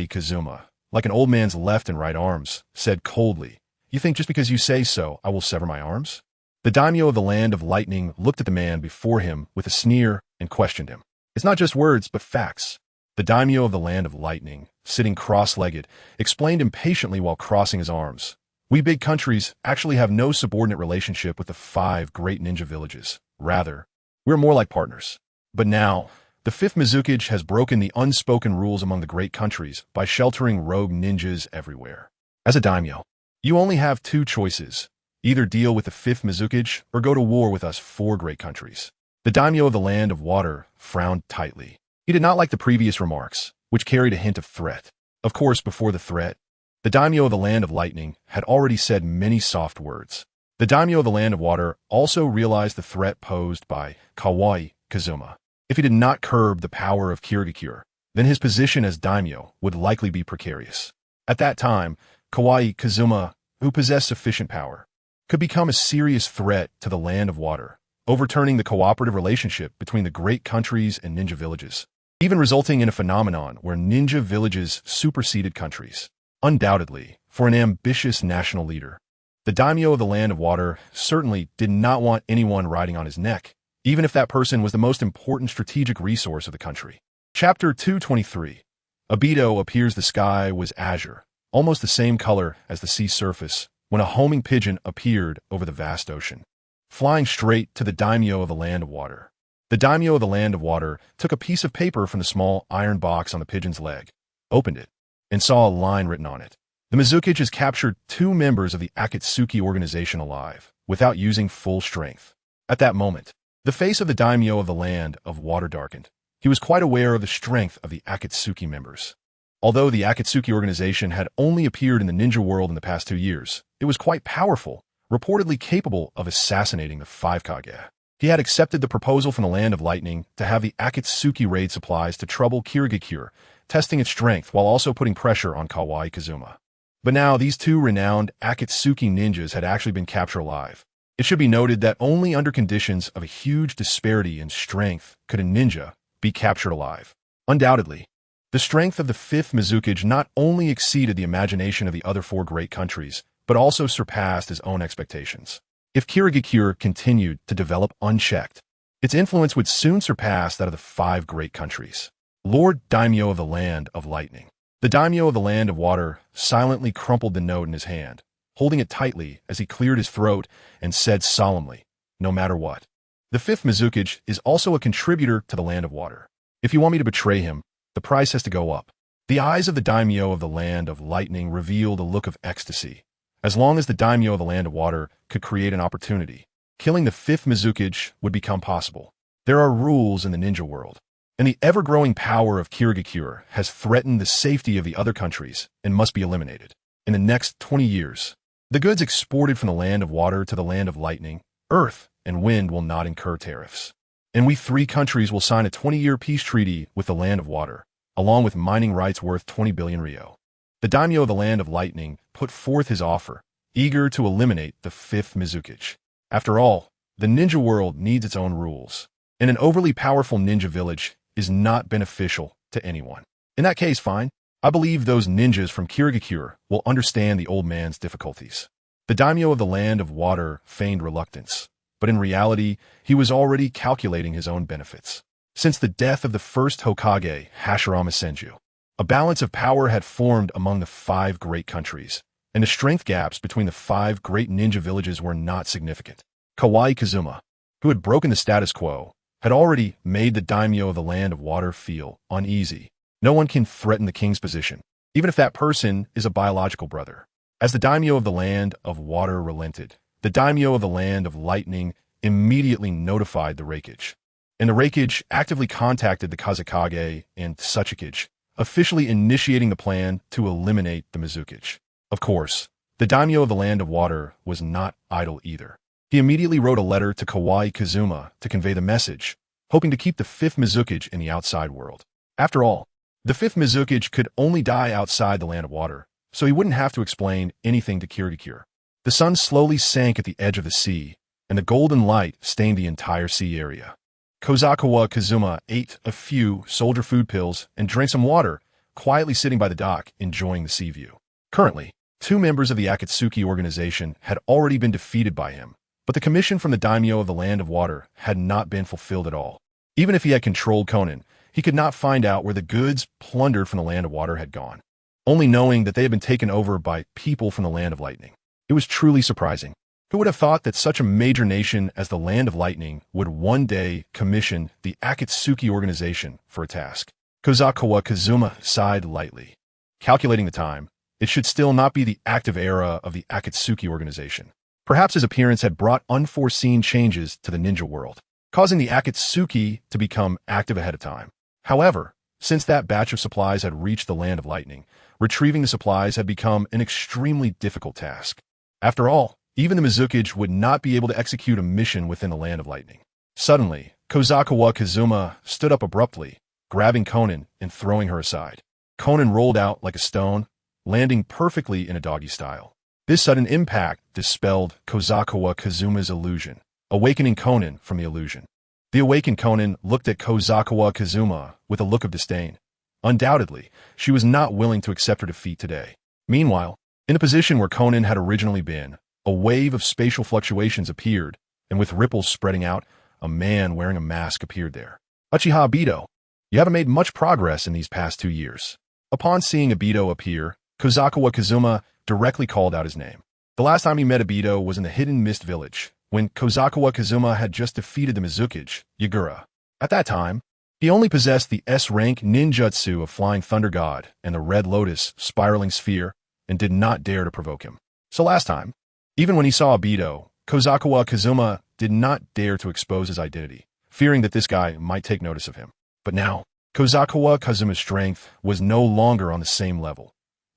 Kazuma, like an old man's left and right arms, said coldly, "You think just because you say so, I will sever my arms?" The daimyo of the land of lightning looked at the man before him with a sneer and questioned him. "It's not just words, but facts." The daimyo of the land of lightning, sitting cross-legged, explained impatiently while crossing his arms, "We big countries actually have no subordinate relationship with the 5 great ninja villages. Rather, we're more like partners. But now, the 5th Mizukage has broken the unspoken rules among the great countries by sheltering rogue ninjas everywhere. As a daimyo, you only have 2 choices. Either deal with the 5th Mizukage or go to war with us 4 great countries." The daimyo of the land of water frowned tightly. He did not like the previous remarks, which carried a hint of threat. Of course, before the threat, the daimyo of the land of lightning had already said many soft words. The daimyo of the land of water also realized the threat posed by Kazuma. If he did not curb the power of Kirigakure, then his position as daimyo would likely be precarious. At that time, Kazuma, who possessed sufficient power, could become a serious threat to the land of water, overturning the cooperative relationship between the great countries and ninja villages, even resulting in a phenomenon where ninja villages superseded countries. Undoubtedly, for an ambitious national leader, the daimyo of the land of water certainly did not want anyone riding on his neck, even if that person was the most important strategic resource of the country. Chapter 223. Abido appears the sky was azure, almost the same color as the sea surface, when a homing pigeon appeared over the vast ocean, flying straight to the daimyo of the land of water. The daimyo of the land of water took a piece of paper from the small iron box on the pigeon's leg, opened it, and saw a line written on it. The Mizukage has captured 2 members of the Akatsuki organization alive, without using full strength. At that moment, the face of the daimyo of the land of water darkened. He was quite aware of the strength of the Akatsuki members. Although the Akatsuki organization had only appeared in the ninja world in the past 2 years, it was quite powerful, reportedly capable of assassinating the 5 Kage. He had accepted the proposal from the land of lightning to have the Akatsuki raid supplies to trouble Kirigakure, testing its strength while also putting pressure on Kazuma. But now these 2 renowned Akatsuki ninjas had actually been captured alive. It should be noted that only under conditions of a huge disparity in strength could a ninja be captured alive. Undoubtedly, the strength of the 5th Mizukage not only exceeded the imagination of the other 4 great countries, but also surpassed his own expectations. If Kirigakure continued to develop unchecked, its influence would soon surpass that of the 5 great countries. Lord Daimyo of the Land of Lightning. The daimyo of the land of water silently crumpled the note in his hand, holding it tightly as he cleared his throat and said solemnly, "No matter what, The fifth Mizukage is also a contributor to the Land of Water. If you want me to betray him, the price has to go up. The eyes of the daimyo of the Land of Lightning revealed a look of ecstasy. As long as the daimyo of the Land of Water could create an opportunity, killing the fifth Mizukage would become possible. There are rules in the ninja world, and the ever-growing power of Kirigakure has threatened the safety of the other countries and must be eliminated. In the next 20 years, the goods exported from the Land of Water to the Land of Lightning, Earth, and Wind will not incur tariffs. And we three countries will sign a 20-year peace treaty with the Land of Water, along with mining rights worth 20 billion ryo. The daimyo of the Land of Lightning put forth his offer, eager to eliminate the fifth Mizukage. After all, the ninja world needs its own rules, and an overly powerful ninja village is not beneficial to anyone. In that case, fine. I believe those ninjas from Kirigakure will understand the old man's difficulties. The daimyo of the Land of Water feigned reluctance, but in reality, he was already calculating his own benefits. Since the death of the first Hokage, Hashirama Senju, a balance of power had formed among the 5 great countries, and the strength gaps between the 5 great ninja villages were not significant. Kawaii Kazuma, who had broken the status quo, had already made the daimyo of the Land of Water feel uneasy. No one can threaten the king's position, even if that person is a biological brother. As the daimyo of the Land of Water relented, the daimyo of the Land of Lightning immediately notified the Reikage, and the Reikage actively contacted the Kazekage and Tsuchikage, officially initiating the plan to eliminate the Mizukage. Of course, the daimyo of the Land of Water was not idle either. He immediately wrote a letter to Kawaii Kazuma to convey the message, hoping to keep the fifth Mizukage in the outside world. After all, the fifth Mizukage could only die outside the Land of Water, so he wouldn't have to explain anything to Kirigakure. The sun slowly sank at the edge of the sea, and the golden light stained the entire sea area. Kobayakawa Kazuma ate a few soldier food pills and drank some water, quietly sitting by the dock, enjoying the sea view. Currently, 2 members of the Akatsuki organization had already been defeated by him, but the commission from the daimyo of the Land of Water had not been fulfilled at all. Even if he had controlled Konin, he could not find out where the goods plundered from the Land of Water had gone, only knowing that they had been taken over by people from the Land of Lightning. It was truly surprising. Who would have thought that such a major nation as the Land of Lightning would one day commission the Akatsuki organization for a task? Kobayakawa Kazuma sighed lightly. Calculating the time, it should still not be the active era of the Akatsuki organization. Perhaps his appearance had brought unforeseen changes to the ninja world, causing the Akatsuki to become active ahead of time. However, since that batch of supplies had reached the Land of Lightning, retrieving the supplies had become an extremely difficult task. After all, even the Mizukage would not be able to execute a mission within the Land of Lightning. Suddenly, Kobayakawa Kazuma stood up abruptly, grabbing Konin and throwing her aside. Konin rolled out like a stone, landing perfectly in a doggy style. This sudden impact dispelled Kobayakawa Kazuma's illusion, awakening Konin from the illusion. The awakened Konin looked at Kobayakawa Kazuma with a look of disdain. Undoubtedly, she was not willing to accept her defeat today. Meanwhile, in the position where Konin had originally been, a wave of spatial fluctuations appeared, and with ripples spreading out, a man wearing a mask appeared there. Uchiha Obito, you haven't made much progress in these past 2 years. Upon seeing Obito appear, Kobayakawa Kazuma directly called out his name. The last time he met Obito was in the Hidden Mist Village, when Kobayakawa Kazuma had just defeated the Mizukage, Yagura. At that time, he only possessed the S-rank ninjutsu of Flying Thunder God and the Red Lotus spiraling sphere, and did not dare to provoke him. So last time, even when he saw Obito, Kobayakawa Kazuma did not dare to expose his identity, fearing that this guy might take notice of him. But now, Kobayakawa Kazuma's strength was no longer on the same level.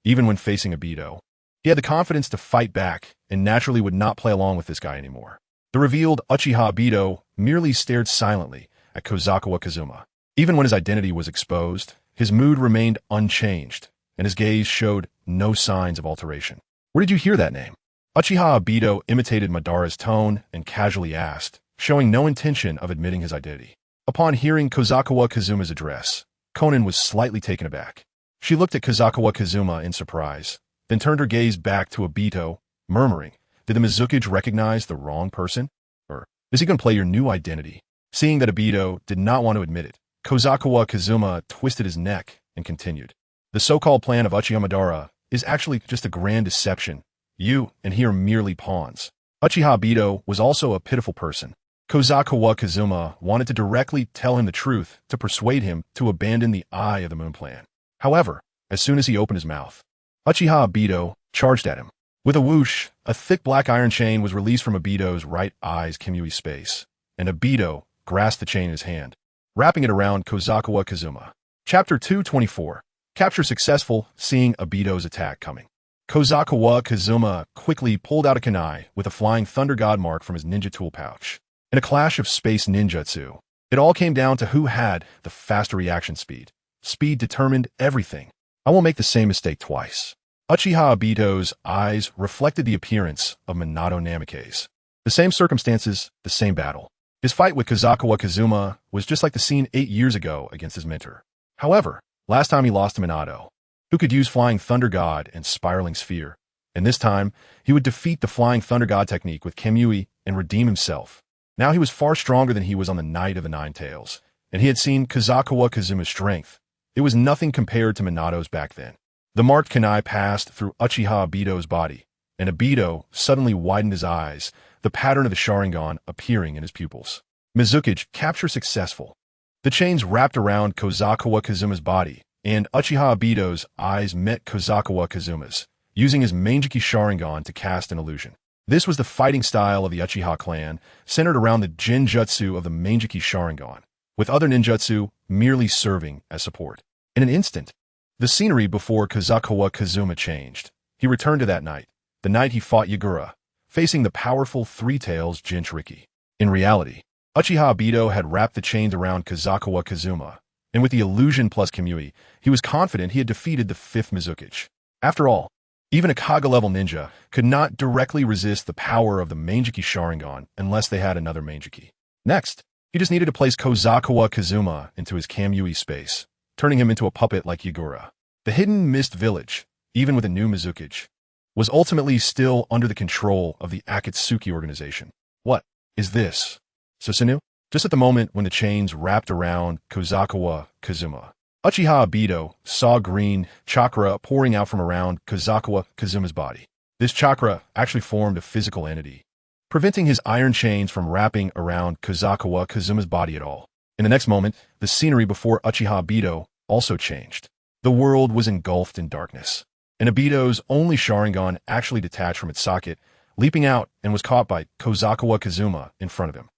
Even when facing Obito, he had the confidence to fight back and naturally would not play along with this guy anymore. The revealed Uchiha Obito merely stared silently at Kobayakawa Kazuma. Even when his identity was exposed, his mood remained unchanged, and his gaze showed no signs of alteration. Where did you hear that name? Uchiha Obito imitated Madara's tone and casually asked, showing no intention of admitting his identity. Upon hearing Kobayakawa Kazuma's address, Konin was slightly taken aback. She looked at Kobayakawa Kazuma in surprise, then turned her gaze back to Obito, murmuring, "Did the Mizukage recognize the wrong person? Or is he going to play your new identity?" Seeing that Obito did not want to admit it, Kobayakawa Kazuma twisted his neck and continued. "The so-called plan of Uchiha Madara is actually just a grand deception. You and he are merely pawns." Uchiha Obito was also a pitiful person. Kobayakawa Kazuma wanted to directly tell him the truth to persuade him to abandon the Eye of the Moon plan. However, as soon as he opened his mouth, Uchiha Obito charged at him. With a whoosh, a thick black iron chain was released from Obito's right eye's Kimui space, and Obito grasped the chain in his hand, wrapping it around Kobayakawa Kazuma. Chapter 224. Capture successful, seeing Obito's attack coming. Kobayakawa Kazuma quickly pulled out a kunai with a flying thunder god mark from his ninja tool pouch. In a clash of space ninjutsu, it all came down to who had the faster reaction speed. Speed determined everything. I won't make the same mistake twice. Uchiha Obito's eyes reflected the appearance of Minato Namikaze. The same circumstances, the same battle. His fight with Kobayakawa Kazuma was just like the scene 8 years ago against his mentor. However, last time he lost to Minato, who could use Flying Thunder God and Spiraling Sphere, and this time he would defeat the Flying Thunder God technique with Kimui and redeem himself. Now he was far stronger than he was on the night of the Nine Tails, and he had seen Kobayakawa Kazuma's strength. It was nothing compared to Minato's back then. The marked kunai passed through Uchiha Obito's body, and Obito suddenly widened his eyes, the pattern of the Sharingan appearing in his pupils. Mizukage capture successful. The chains wrapped around Kobayakawa Kazuma's body, and Uchiha Obito's eyes met Kobayakawa Kazuma's, using his Manjiki Sharingan to cast an illusion. This was the fighting style of the Uchiha clan, centered around the Jinjutsu of the Manjiki Sharingan, with other ninjutsu merely serving as support. In an instant, the scenery before Kobayakawa Kazuma changed. He returned to that night, the night he fought Yagura, facing the powerful Three Tails Jinchuriki. In reality, Uchiha Obito had wrapped the chains around Kobayakawa Kazuma, and with the illusion plus Kimui, he was confident he had defeated the fifth Mizukage. After all, even a Kaga-level ninja could not directly resist the power of the Manjiki Sharingan unless they had another Manjiki. Next, he just needed to place Kobayakawa Kazuma into his Kamui space, turning him into a puppet like Yagura. The hidden mist village, even with a new Mizukage, was ultimately still under the control of the Akatsuki organization. What is this? Susanoo? Just at the moment when the chains wrapped around Kobayakawa Kazuma, Uchiha Obito saw green chakra pouring out from around Kobayakawa Kazuma's body. This chakra actually formed a physical entity, preventing his iron chains from wrapping around Kobayakawa Kazuma's body at all. In the next moment, the scenery before Uchiha Obito also changed. The world was engulfed in darkness, and Obito's only Sharingan actually detached from its socket, leaping out and was caught by Kobayakawa Kazuma in front of him.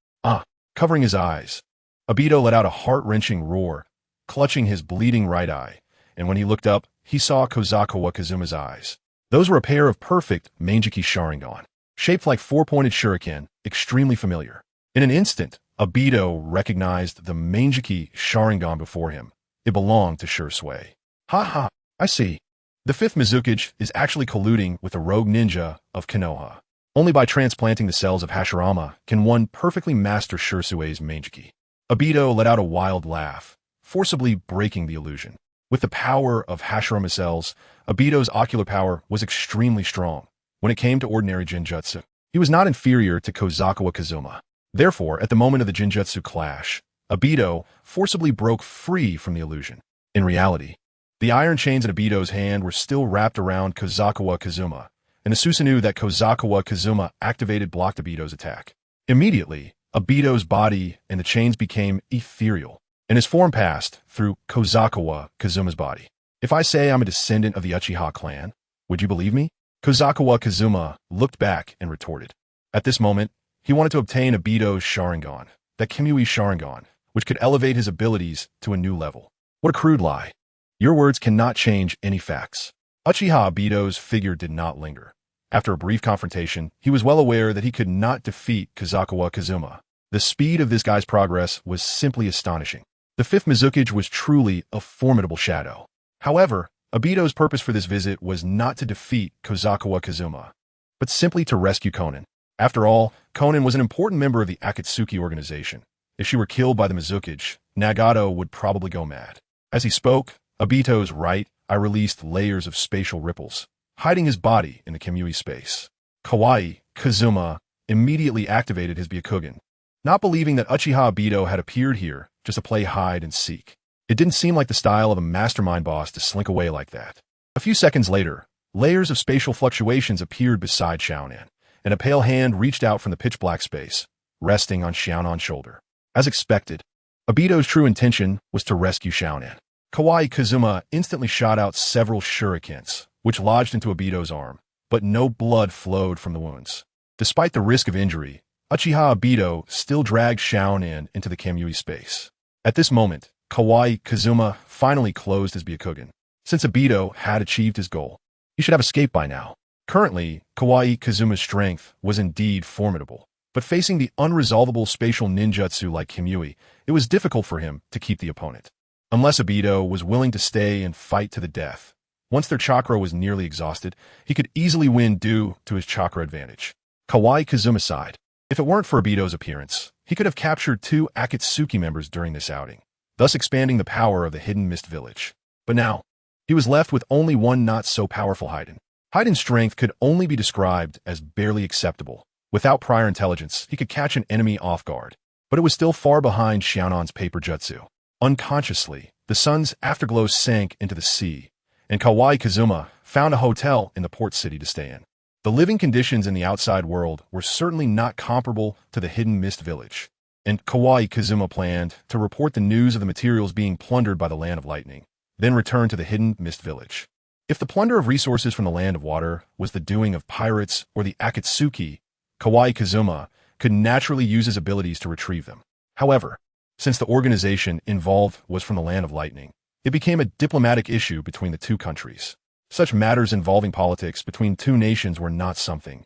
Covering his eyes, Obito let out a heart-wrenching roar, clutching his bleeding right eye, and when he looked up, he saw Kobayakawa Kazuma's eyes. Those were a pair of perfect Manjiki Sharingan, shaped like four-pointed shuriken, extremely familiar. In an instant, Obito recognized the Manjiki Sharingan before him. It belonged to Shursui. Ha, I see. The fifth Mizukage is actually colluding with the rogue ninja of Konoha. Only by transplanting the cells of Hashirama can one perfectly master Shursui's Manjiki. Obito let out a wild laugh, forcibly breaking the illusion. With the power of Hashirama cells, Obito's ocular power was extremely strong. When it came to ordinary Jinjutsu, he was not inferior to Kobayakawa Kazuma. Therefore, at the moment of the Jinjutsu clash, Obito forcibly broke free from the illusion. In reality, the iron chains in Obito's hand were still wrapped around Kobayakawa Kazuma, and the Susanoo that Kobayakawa Kazuma activated blocked Obito's attack. Immediately, Obito's body and the chains became ethereal, and his form passed through Kobayakawa Kazuma's body. If I say I'm a descendant of the Uchiha clan, would you believe me? Kobayakawa Kazuma looked back and retorted. At this moment, he wanted to obtain Obito's Sharingan, that Kimui Sharingan, which could elevate his abilities to a new level. What a crude lie. Your words cannot change any facts. Uchiha Obito's figure did not linger. After a brief confrontation, he was well aware that he could not defeat Kobayakawa Kazuma. The speed of this guy's progress was simply astonishing. The fifth Mizukage was truly a formidable shadow. However, Obito's purpose for this visit was not to defeat Kobayakawa Kazuma, but simply to rescue Konan. After all, Konan was an important member of the Akatsuki organization. If she were killed by the Mizukage, Nagato would probably go mad. As he spoke, Obito's right eye released layers of spatial ripples, hiding his body in the Kimui space. Kawaii Kazuma immediately activated his Byakugan, not believing that Uchiha Obito had appeared here just to play hide and seek. It didn't seem like the style of a mastermind boss to slink away like that. A few seconds later, layers of spatial fluctuations appeared beside Xiaonan, and a pale hand reached out from the pitch-black space, resting on Xiaonan's shoulder. As expected, Obito's true intention was to rescue Xiaonan. Kawaii Kazuma instantly shot out several shurikens, which lodged into Obito's arm, but no blood flowed from the wounds. Despite the risk of injury, Uchiha Obito still dragged Xiaonan into the Kamui space. At this moment, Kawaii Kazuma finally closed his Byakugan. Since Obito had achieved his goal, he should have escaped by now. Currently, Kawaii Kazuma's strength was indeed formidable, but facing the unresolvable spatial ninjutsu like Kamui, it was difficult for him to keep the opponent. Unless Obito was willing to stay and fight to the death, once their chakra was nearly exhausted, he could easily win due to his chakra advantage. Kawaii Kazuma sighed. If it weren't for Obito's appearance, he could have captured 2 Akatsuki members during this outing, thus expanding the power of the Hidden Mist Village. But now, he was left with only one not-so-powerful Haiden. Haiden's strength could only be described as barely acceptable. Without prior intelligence, he could catch an enemy off guard, but it was still far behind Xiaonan's paper jutsu. Unconsciously, the sun's afterglow sank into the sea, and Kawaii Kazuma found a hotel in the port city to stay in. The living conditions in the outside world were certainly not comparable to the Hidden Mist Village, and Kawaii Kazuma planned to report the news of the materials being plundered by the Land of Lightning, then return to the Hidden Mist Village. If the plunder of resources from the Land of Water was the doing of pirates or the Akatsuki, Kawaii Kazuma could naturally use his abilities to retrieve them. However, since the organization involved was from the Land of Lightning, it became a diplomatic issue between the 2 countries. Such matters involving politics between 2 nations were not something,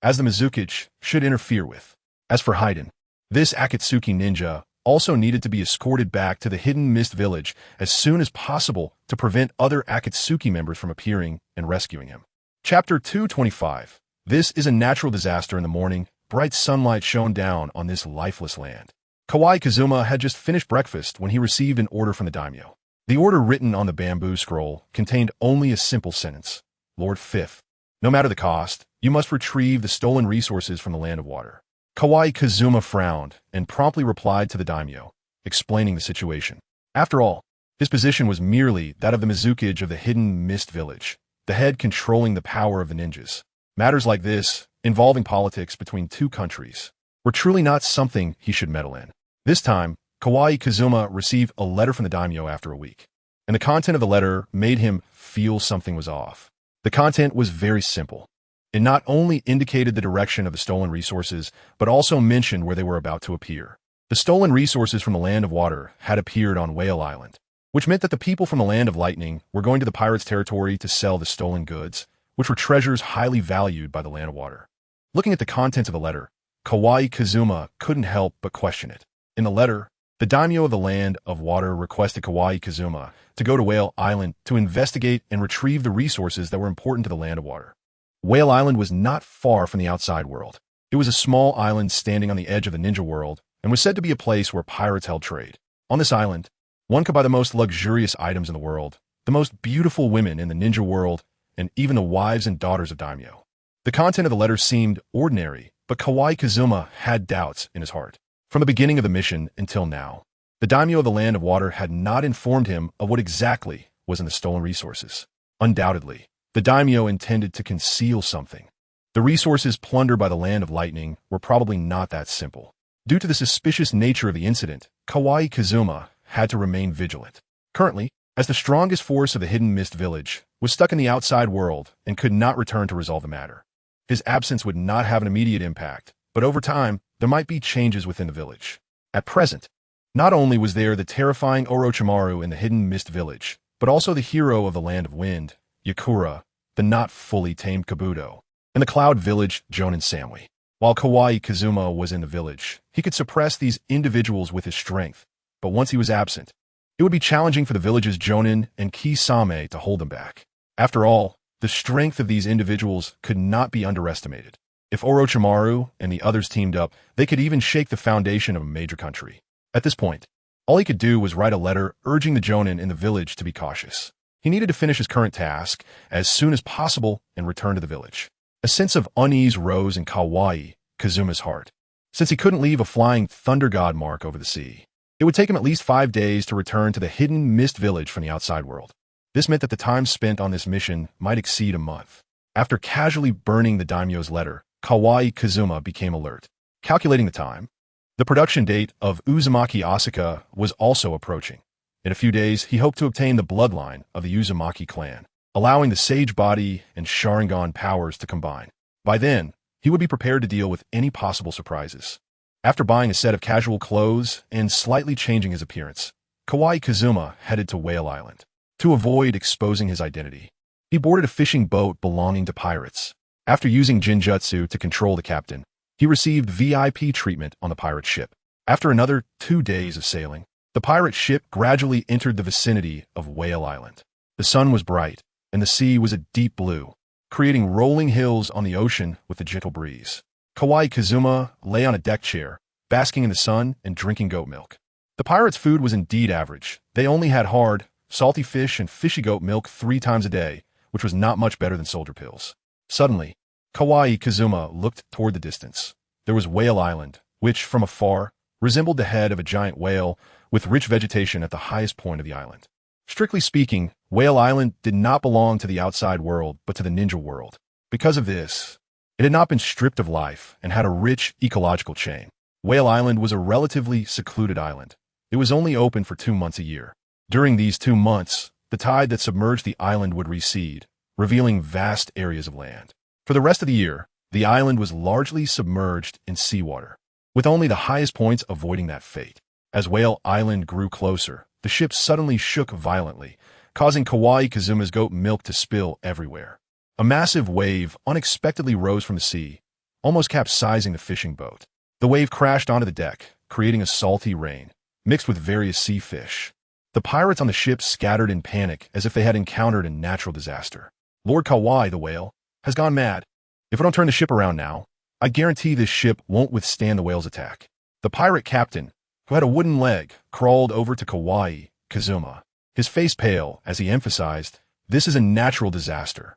as the Mizukage should interfere with. As for Haiden, this Akatsuki ninja also needed to be escorted back to the Hidden Mist Village as soon as possible to prevent other Akatsuki members from appearing and rescuing him. Chapter 225. This is a natural disaster in the morning. Bright sunlight shone down on this lifeless land. Kawaii Kazuma had just finished breakfast when he received an order from the daimyo. The order written on the bamboo scroll contained only a simple sentence. Lord Fifth, no matter the cost, you must retrieve the stolen resources from the Land of Water. Kawaii Kazuma frowned and promptly replied to the daimyo, explaining the situation. After all, his position was merely that of the Mizukage of the Hidden Mist Village, the head controlling the power of the ninjas. Matters like this, involving politics between 2 countries, were truly not something he should meddle in. This time, Kawaii Kazuma received a letter from the daimyo after a week, and the content of the letter made him feel something was off. The content was very simple. It not only indicated the direction of the stolen resources, but also mentioned where they were about to appear. The stolen resources from the Land of Water had appeared on Whale Island, which meant that the people from the Land of Lightning were going to the pirates' territory to sell the stolen goods, which were treasures highly valued by the Land of Water. Looking at the contents of the letter, Kawaii Kazuma couldn't help but question it. In the letter, the daimyo of the Land of Water requested Kawaii Kazuma to go to Whale Island to investigate and retrieve the resources that were important to the Land of Water. Whale Island was not far from the outside world. It was a small island standing on the edge of the ninja world and was said to be a place where pirates held trade. On this island, one could buy the most luxurious items in the world, the most beautiful women in the ninja world, and even the wives and daughters of daimyo. The content of the letter seemed ordinary, but Kawaii Kazuma had doubts in his heart. From the beginning of the mission until now, the daimyo of the Land of Water had not informed him of what exactly was in the stolen resources. Undoubtedly, the daimyo intended to conceal something. The resources plundered by the Land of Lightning were probably not that simple. Due to the suspicious nature of the incident, Kawaii Kazuma had to remain vigilant. Currently, as the strongest force of the Hidden Mist Village was stuck in the outside world and could not return to resolve the matter. His absence would not have an immediate impact, but over time, there might be changes within the village. At present, not only was there the terrifying Orochimaru in the Hidden Mist Village, but also the hero of the Land of Wind, Yakura, the not fully tamed Kabuto, and the Cloud Village, Jonin Samui. While Kawaii Kazuma was in the village, he could suppress these individuals with his strength, but once he was absent, it would be challenging for the village's Jonin and Kisame to hold them back. After all, the strength of these individuals could not be underestimated. If Orochimaru and the others teamed up, they could even shake the foundation of a major country. At this point, all he could do was write a letter urging the Jonin in the village to be cautious. He needed to finish his current task as soon as possible and return to the village. A sense of unease rose in Kawaii Kazuma's heart, since he couldn't leave a flying thunder god mark over the sea. It would take him at least 5 days to return to the Hidden Mist Village from the outside world. This meant that the time spent on this mission might exceed a month. After casually burning the daimyo's letter, Kawaii Kazuma became alert. Calculating the time, the production date of Uzumaki Asuka was also approaching. In a few days, he hoped to obtain the bloodline of the Uzumaki clan, allowing the Sage Body and Sharingan powers to combine. By then, he would be prepared to deal with any possible surprises. After buying a set of casual clothes and slightly changing his appearance, Kawaii Kazuma headed to Whale Island. To avoid exposing his identity, he boarded a fishing boat belonging to pirates. After using Jinjutsu to control the captain, he received VIP treatment on the pirate ship. After another 2 days of sailing, the pirate ship gradually entered the vicinity of Whale Island. The sun was bright, and the sea was a deep blue, creating rolling hills on the ocean with a gentle breeze. Kawaii Kazuma lay on a deck chair, basking in the sun and drinking goat milk. The pirates' food was indeed average. They only had hard, salty fish and fishy goat milk 3 times a day, which was not much better than soldier pills. Suddenly, Kawaii Kazuma looked toward the distance. There was Whale Island, which, from afar, resembled the head of a giant whale with rich vegetation at the highest point of the island. Strictly speaking, Whale Island did not belong to the outside world, but to the ninja world. Because of this, it had not been stripped of life and had a rich ecological chain. Whale Island was a relatively secluded island. It was only open for 2 months a year. During these 2 months, the tide that submerged the island would recede, revealing vast areas of land. For the rest of the year, the island was largely submerged in seawater, with only the highest points avoiding that fate. As Whale Island grew closer, the ship suddenly shook violently, causing Kawaii Kazuma's goat milk to spill everywhere. A massive wave unexpectedly rose from the sea, almost capsizing the fishing boat. The wave crashed onto the deck, creating a salty rain, mixed with various sea fish. The pirates on the ship scattered in panic as if they had encountered a natural disaster. Lord Kawaii, the whale, has gone mad. If we don't turn the ship around now, I guarantee this ship won't withstand the whale's attack. The pirate captain, who had a wooden leg, crawled over to Kawaii Kazuma, his face pale as he emphasized, "This is a natural disaster.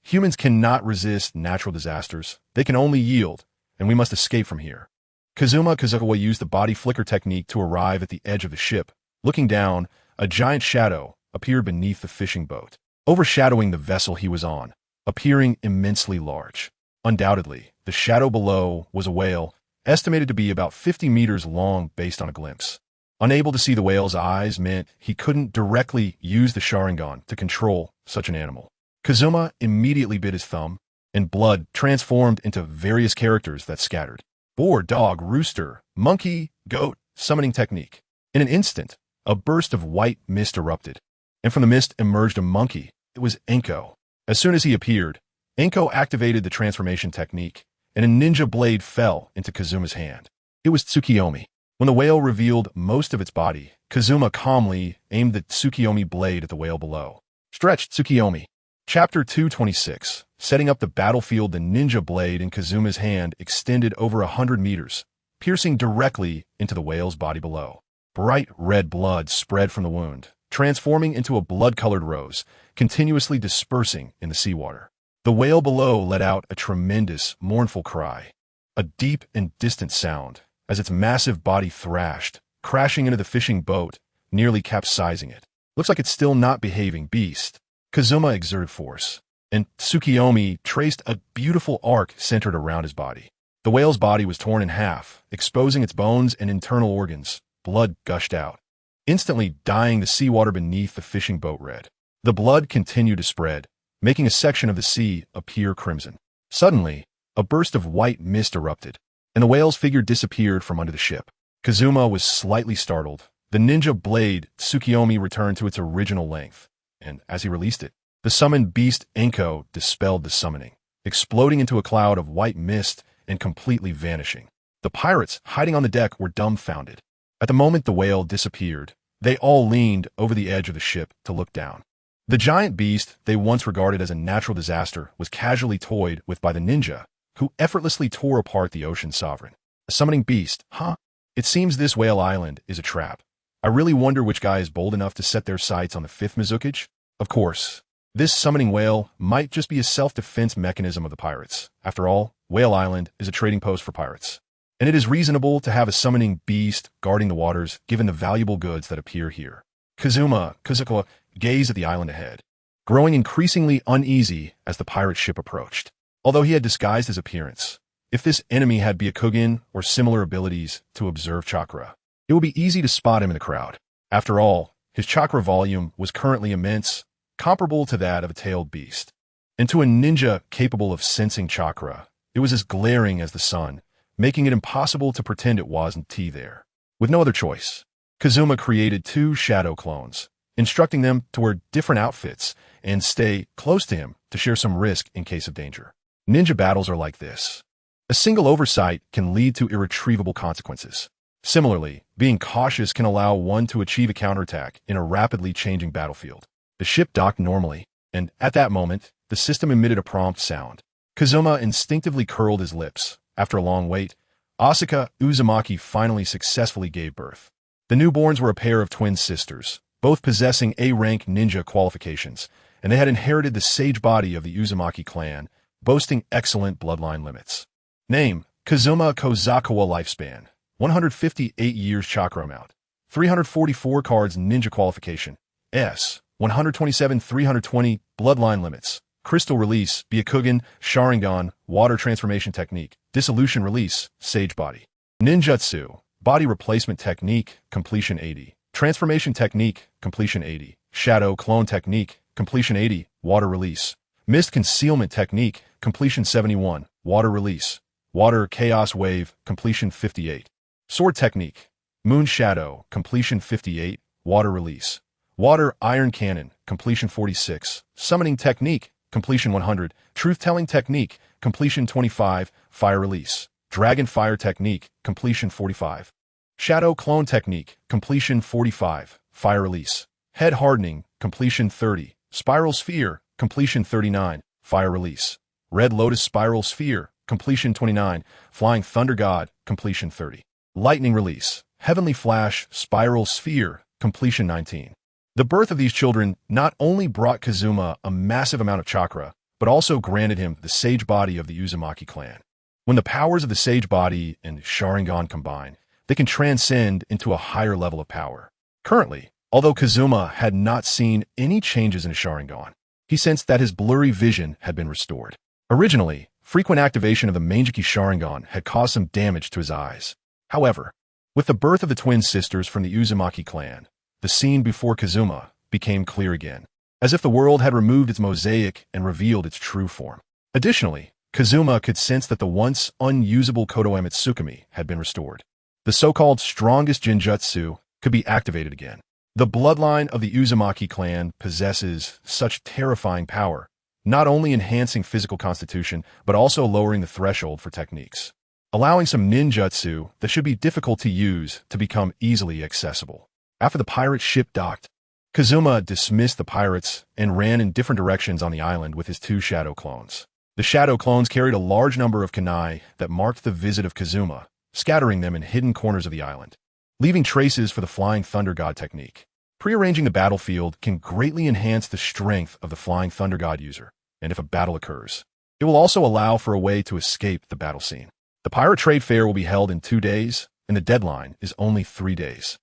Humans cannot resist natural disasters. They can only yield, and we must escape from here." Kazuma Kazukawa used the body flicker technique to arrive at the edge of the ship. Looking down, a giant shadow appeared beneath the fishing boat, overshadowing the vessel he was on, appearing immensely large. Undoubtedly, the shadow below was a whale, estimated to be about 50 meters long based on a glimpse. Unable to see the whale's eyes meant he couldn't directly use the Sharingan to control such an animal. Kazuma immediately bit his thumb, and blood transformed into various characters that scattered. Boar, dog, rooster, monkey, goat, summoning technique. In an instant, a burst of white mist erupted, and from the mist emerged a monkey. It was Enko. As soon as he appeared, Enko activated the transformation technique, and a ninja blade fell into Kazuma's hand. It was Tsukiyomi. When the whale revealed most of its body, Kazuma calmly aimed the Tsukiyomi blade at the whale below. Stretched Tsukiyomi. Chapter 226. Setting up the battlefield, the ninja blade in Kazuma's hand extended over 100 meters, piercing directly into the whale's body below. Bright red blood spread from the wound, transforming into a blood-colored rose, continuously dispersing in the seawater. The whale below let out a tremendous, mournful cry, a deep and distant sound, as its massive body thrashed, crashing into the fishing boat, nearly capsizing it. "Looks like it's still not behaving, beast." Kazuma exerted force, and Tsukiyomi traced a beautiful arc centered around his body. The whale's body was torn in half, exposing its bones and internal organs. Blood gushed out, instantly dyeing the seawater beneath the fishing boat red. The blood continued to spread, making a section of the sea appear crimson. Suddenly, a burst of white mist erupted, and the whale's figure disappeared from under the ship. Kazuma was slightly startled. The ninja blade Tsukiyomi returned to its original length, and as he released it, the summoned beast Enko dispelled the summoning, exploding into a cloud of white mist and completely vanishing. The pirates hiding on the deck were dumbfounded. At the moment the whale disappeared, they all leaned over the edge of the ship to look down. The giant beast they once regarded as a natural disaster was casually toyed with by the ninja, who effortlessly tore apart the ocean sovereign. A summoning beast, huh? It seems this Whale Island is a trap. I really wonder which guy is bold enough to set their sights on the 5th Mizukage. Of course, this summoning whale might just be a self-defense mechanism of the pirates. After all, Whale Island is a trading post for pirates, and it is reasonable to have a summoning beast guarding the waters given the valuable goods that appear here. Kazuma Kazukawa gazed at the island ahead, growing increasingly uneasy as the pirate ship approached. Although he had disguised his appearance, If this enemy had Byakugan or similar abilities to observe chakra, it would be easy to spot him in the crowd. After all, his chakra volume was currently immense, comparable to that of a tailed beast. And to a ninja capable of sensing chakra, it was as glaring as the sun, making it impossible to pretend it wasn't there. With no other choice, Kazuma created 2 shadow clones, instructing them to wear different outfits and stay close to him to share some risk in case of danger. Ninja battles are like this. A single oversight can lead to irretrievable consequences. Similarly, being cautious can allow one to achieve a counterattack in a rapidly changing battlefield. The ship docked normally, and at that moment, the system emitted a prompt sound. Kazuma instinctively curled his lips. After a long wait, Asuka Uzumaki finally successfully gave birth. The newborns were a pair of twin sisters, both possessing A-rank ninja qualifications, and they had inherited the sage body of the Uzumaki clan, boasting excellent bloodline limits. Name: Kazuma Kobayakawa. Lifespan: 158 years. Chakra amount: 344 cards. Ninja qualification: S. 127 320. Bloodline limits: CrystalRelease, Byakugan, Sharingan, Water Transformation Technique, Dissolution Release, Sage Body. Ninjutsu: Body Replacement Technique, Completion 80. Transformation Technique, Completion 80. Shadow Clone Technique, Completion 80, Water Release. Mist Concealment Technique, Completion 71, Water Release. Water Chaos Wave, Completion 58. Sword Technique, Moon Shadow, Completion 58, Water Release. Water Iron Cannon, Completion 46. Summoning Technique, Completion 100. Truth-Telling Technique, Completion 25, Fire Release. Dragon Fire Technique, Completion 45. Shadow Clone Technique, Completion 45, Fire Release. Head Hardening, Completion 30. Spiral Sphere, Completion 39, Fire Release. Red Lotus Spiral Sphere, Completion 29, Flying Thunder God, Completion 30. Lightning Release, Heavenly Flash, Spiral Sphere, Completion 19. The birth of these children not only brought Kazuma a massive amount of chakra, but also granted him the sage body of the Uzumaki clan. When the powers of the sage body and Sharingan combine, they can transcend into a higher level of power. Currently, although Kazuma had not seen any changes in his Sharingan, he sensed that his blurry vision had been restored. Originally, frequent activation of the Manjiki Sharingan had caused some damage to his eyes. However, with the birth of the twin sisters from the Uzumaki clan, the scene before Kazuma became clear again, as if the world had removed its mosaic and revealed its true form. Additionally, Kazuma could sense that the once unusable Kodoe Mitsukami had been restored. The so-called strongest Genjutsu could be activated again. The bloodline of the Uzumaki clan possesses such terrifying power, not only enhancing physical constitution, but also lowering the threshold for techniques, allowing some ninjutsu that should be difficult to use to become easily accessible. After the pirate ship docked, Kazuma dismissed the pirates and ran in different directions on the island with his 2 shadow clones. The shadow clones carried a large number of kunai that marked the visit of Kazuma, scattering them in hidden corners of the island, leaving traces for the Flying Thunder God technique. Prearranging the battlefield can greatly enhance the strength of the Flying Thunder God user, and if a battle occurs, it will also allow for a way to escape the battle scene. The pirate trade fair will be held in 2 days, and the deadline is only 3 days.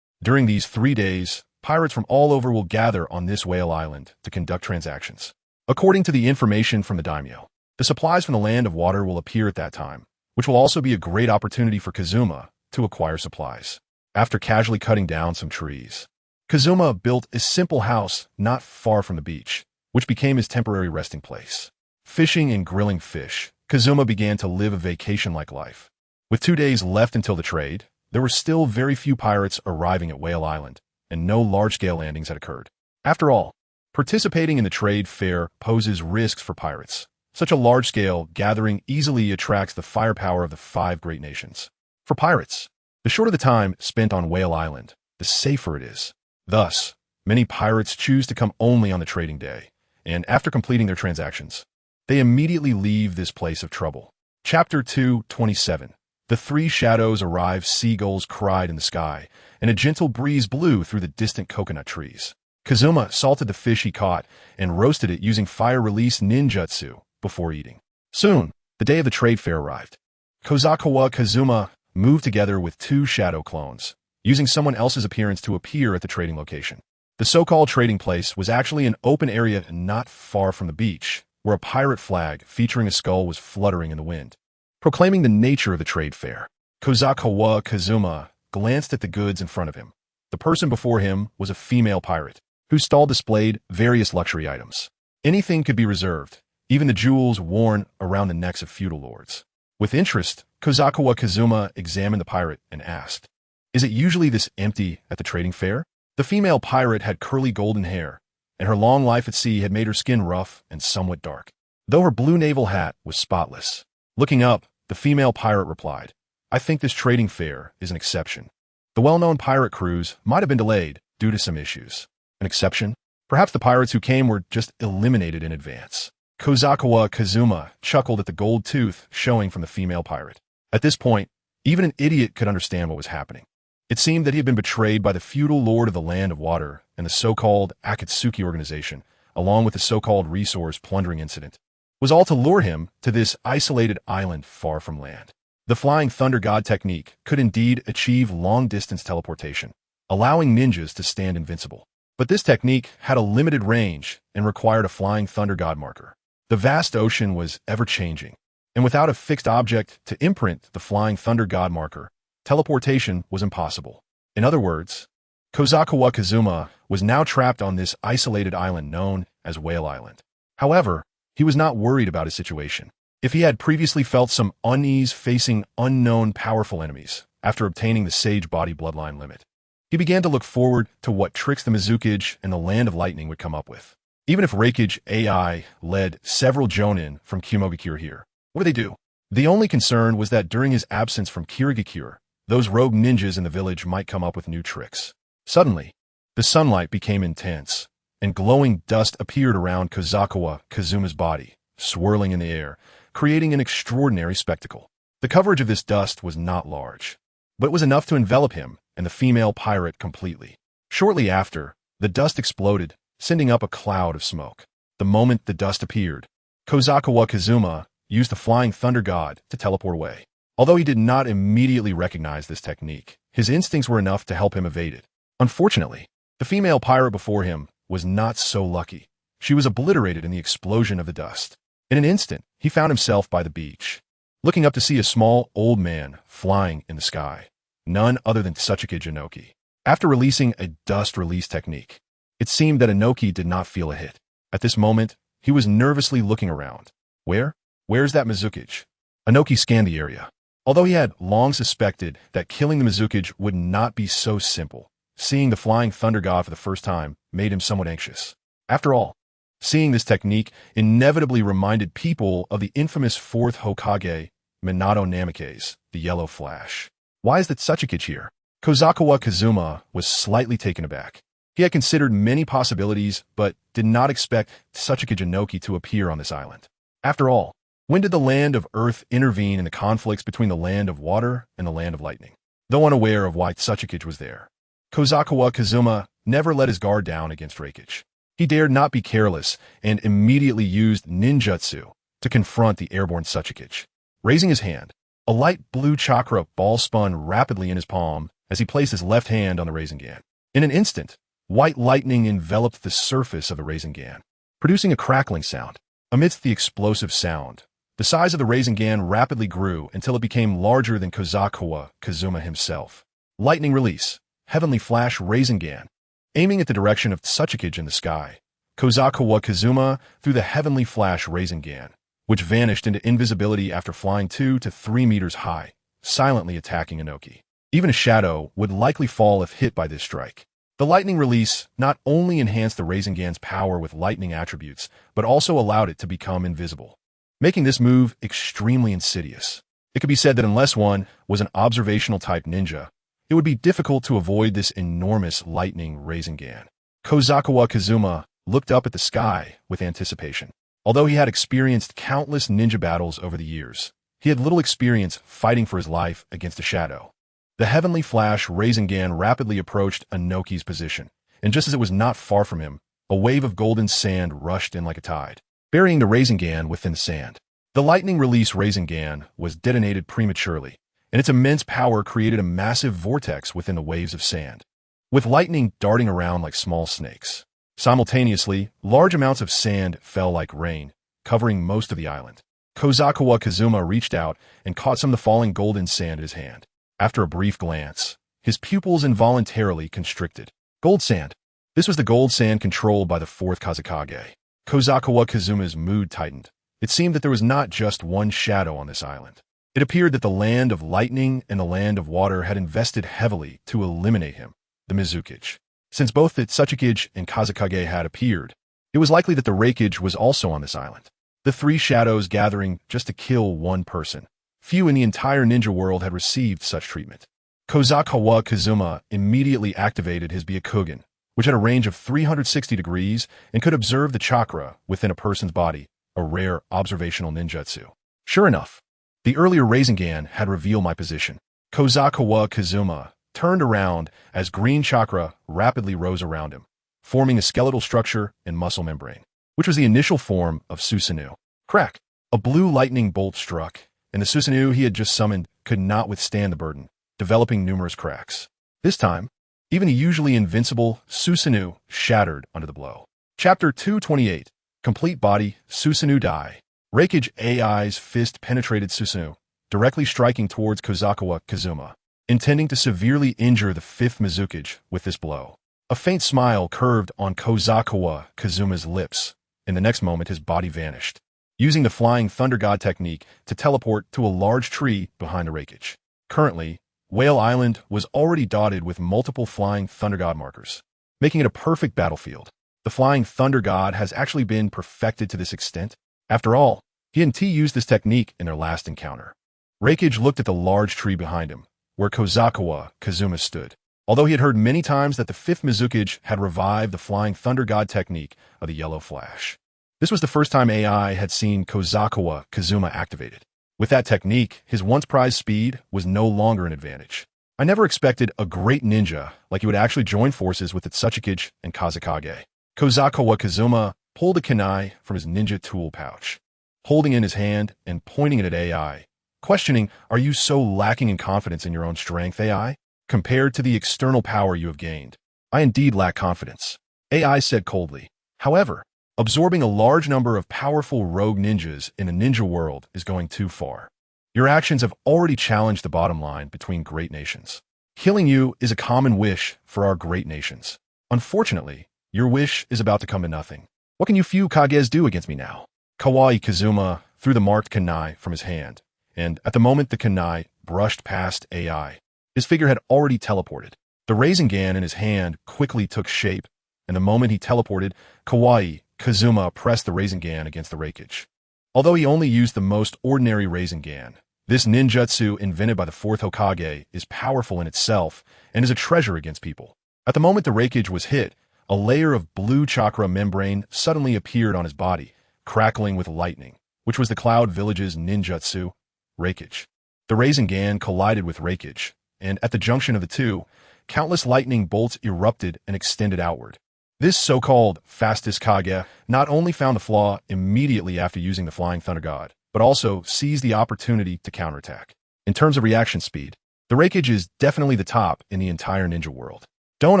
During these 3 days, pirates from all over will gather on this whale island to conduct transactions. According to the information from the daimyo, the supplies from the Land of Water will appear at that time, which will also be a great opportunity for Kazuma to acquire supplies. After casually cutting down some trees, Kazuma built a simple house not far from the beach, which became his temporary resting place. Fishing and grilling fish, Kazuma began to live a vacation-like life. With 2 days left until the trade, there were still very few pirates arriving at Whale Island, and no large-scale landings had occurred. After all, participating in the trade fair poses risks for pirates. Such a large-scale gathering easily attracts the firepower of the 5 great nations. For pirates, the shorter the time spent on Whale Island, the safer it is. Thus, many pirates choose to come only on the trading day, and after completing their transactions, they immediately leave this place of trouble. Chapter 2:27. The 3 shadows arrived. Seagulls cried in the sky, and a gentle breeze blew through the distant coconut trees. Kazuma salted the fish he caught and roasted it using fire release ninjutsu before eating. Soon, the day of the trade fair arrived. Kobayakawa Kazuma moved together with 2 shadow clones, using someone else's appearance to appear at the trading location. The so-called trading place was actually an open area not far from the beach, where a pirate flag featuring a skull was fluttering in the wind. Proclaiming the nature of the trade fair, Kobayakawa Kazuma glanced at the goods in front of him. The person before him was a female pirate, whose stall displayed various luxury items. Anything could be reserved, even the jewels worn around the necks of feudal lords. With interest, Kobayakawa Kazuma examined the pirate and asked, "Is it usually this empty at the trading fair?" The female pirate had curly golden hair, and her long life at sea had made her skin rough and somewhat dark, though her blue naval hat was spotless. Looking up, the female pirate replied, "I think this trading fair is an exception. The well-known pirate cruise might have been delayed due to some issues." An exception? Perhaps the pirates who came were just eliminated in advance. Kobayakawa Kazuma chuckled at the gold tooth showing from the female pirate. At this point, even an idiot could understand what was happening. It seemed that he had been betrayed by the feudal lord of the land of water and the so-called Akatsuki organization, along with the so-called resource plundering incident. It was all to lure him to this isolated island far from land. The Flying Thunder God technique could indeed achieve long-distance teleportation, allowing ninjas to stand invincible. But this technique had a limited range and required a Flying Thunder God marker. The vast ocean was ever-changing, and without a fixed object to imprint the Flying Thunder God marker, teleportation was impossible. In other words, Kobayakawa Kazuma was now trapped on this isolated island known as Whale Island. However, he was not worried about his situation. If he had previously felt some unease facing unknown powerful enemies after obtaining the Sage Body Bloodline limit, he began to look forward to what tricks the Mizukage and the Land of Lightning would come up with. Even if Reikage AI led several Jonin from Kumogakure here, what would they do? The only concern was that during his absence from Kirigakure, those rogue ninjas in the village might come up with new tricks. Suddenly, the sunlight became intense, and glowing dust appeared around Kobayakawa Kazuma's body, swirling in the air, creating an extraordinary spectacle. The coverage of this dust was not large, but it was enough to envelop him and the female pirate completely. Shortly after, the dust exploded, sending up a cloud of smoke. The moment the dust appeared, Kobayakawa Kazuma used the Flying Thunder God to teleport away. Although he did not immediately recognize this technique, his instincts were enough to help him evade it. Unfortunately, the female pirate before him was not so lucky. She was obliterated in the explosion of the dust. In an instant, he found himself by the beach, looking up to see a small old man flying in the sky, none other than Tsuchika Inoki. After releasing a dust release technique, it seemed that Inoki did not feel a hit. At this moment, he was nervously looking around. Where's that Mizukage? Inoki scanned the area. Although he had long suspected that killing the Mizukage would not be so simple, seeing the Flying Thunder God for the first time made him somewhat anxious. After all, seeing this technique inevitably reminded people of the infamous fourth Hokage, Minato Namikaze, the Yellow Flash. Why is the Tsuchika here? Kobayakawa Kazuma was slightly taken aback. He had considered many possibilities, but did not expect Tsuchika Inoki to appear on this island. After all, when did the Land of Earth intervene in the conflicts between the Land of Water and the Land of Lightning? Though unaware of why Tsuchika was there, Kobayakawa Kazuma never let his guard down against Reikage. He dared not be careless and immediately used ninjutsu to confront the airborne Tsuchika. Raising his hand, a light blue chakra ball spun rapidly in his palm as he placed his left hand on the Rasengan. In an instant, white lightning enveloped the surface of the Rasengan, producing a crackling sound. Amidst the explosive sound, the size of the Rasengan rapidly grew until it became larger than Kobayakawa Kazuma himself. Lightning release, Heavenly Flash Rasengan. Aiming at the direction of Tsuchika in the sky, Kobayakawa Kazuma threw the Heavenly Flash Rasengan, which vanished into invisibility after flying 2 to 3 meters high, silently attacking Inoki. Even a shadow would likely fall if hit by this strike. The lightning release not only enhanced the Rasengan's power with lightning attributes, but also allowed it to become invisible, making this move extremely insidious. It could be said that unless one was an observational-type ninja, it would be difficult to avoid this enormous lightning Rasengan. Kobayakawa Kazuma looked up at the sky with anticipation. Although he had experienced countless ninja battles over the years, he had little experience fighting for his life against a shadow. The Heavenly Flash Rasengan rapidly approached Inoki's position, and just as it was not far from him, a wave of golden sand rushed in like a tide, burying the Rasengan within the sand. The lightning release Rasengan was detonated prematurely, and its immense power created a massive vortex within the waves of sand, with lightning darting around like small snakes. Simultaneously, large amounts of sand fell like rain, covering most of the island. Kobayakawa Kazuma reached out and caught some of the falling golden sand in his hand. After a brief glance, his pupils involuntarily constricted. Gold sand. This was the gold sand controlled by the fourth Kazakage. Kobayakawa Kazuma's mood tightened. It seemed that there was not just one shadow on this island. It appeared that the land of lightning and the land of water had invested heavily to eliminate him, the Mizukage. Since both the Tsuchikage and Kazakage had appeared, it was likely that the Reikage was also on this island. The three shadows gathering just to kill one person. Few in the entire ninja world had received such treatment. Kobayakawa Kazuma immediately activated his Byakugan, which had a range of 360 degrees and could observe the chakra within a person's body, a rare observational ninjutsu. Sure enough, the earlier Rasengan had revealed my position. Kobayakawa Kazuma turned around as green chakra rapidly rose around him, forming a skeletal structure and muscle membrane, which was the initial form of Susanoo. Crack! A blue lightning bolt struck, and the Susanoo he had just summoned could not withstand the burden, developing numerous cracks. This time, even the usually invincible Susanoo shattered under the blow. Chapter 228. Complete Body Susanoo Die. Reikage AI's fist penetrated Susanoo, directly striking towards Kobayakawa Kazuma, intending to severely injure the fifth Mizukage with this blow. A faint smile curved on Kobayakawa Kazuma's lips. In the next moment, his body vanished, using the Flying Thunder God technique to teleport to a large tree behind the Reikage. Currently, Whale Island was already dotted with multiple Flying Thunder God markers, making it a perfect battlefield. The Flying Thunder God has actually been perfected to this extent. After all, he and T used this technique in their last encounter. Reikage looked at the large tree behind him, where Kobayakawa Kazuma stood. Although he had heard many times that the fifth Mizukage had revived the Flying Thunder God technique of the Yellow Flash, this was the first time AI had seen Kobayakawa Kazuma activated. With that technique, his once prized speed was no longer an advantage. I never expected a great ninja like he would actually join forces with the Tsuchikage and Kazakage. Kobayakawa Kazuma pulled a kunai from his ninja tool pouch, holding in his hand and pointing it at AI, questioning, "Are you so lacking in confidence in your own strength, AI? Compared to the external power you have gained, I indeed lack confidence," AI said coldly. However, absorbing a large number of powerful rogue ninjas in the ninja world is going too far. Your actions have already challenged the bottom line between great nations. Killing you is a common wish for our great nations. Unfortunately, your wish is about to come to nothing. What can you few Kages do against me now? Kawaii Kazuma threw the marked kunai from his hand, and at the moment the kunai brushed past AI, his figure had already teleported. The Rasengan in his hand quickly took shape, and the moment he teleported, Kawaii Kazuma pressed the Rasengan against the Reikage. Although he only used the most ordinary Rasengan, this ninjutsu invented by the fourth Hokage is powerful in itself and is a treasure against people. At the moment the Reikage was hit, a layer of blue chakra membrane suddenly appeared on his body, crackling with lightning, which was the Cloud Village's ninjutsu, Reikage. The Rasengan collided with Reikage, and at the junction of the two, countless lightning bolts erupted and extended outward. This so-called fastest Kage not only found the flaw immediately after using the Flying Thunder God, but also seized the opportunity to counterattack. In terms of reaction speed, the Reikage is definitely the top in the entire ninja world. Don't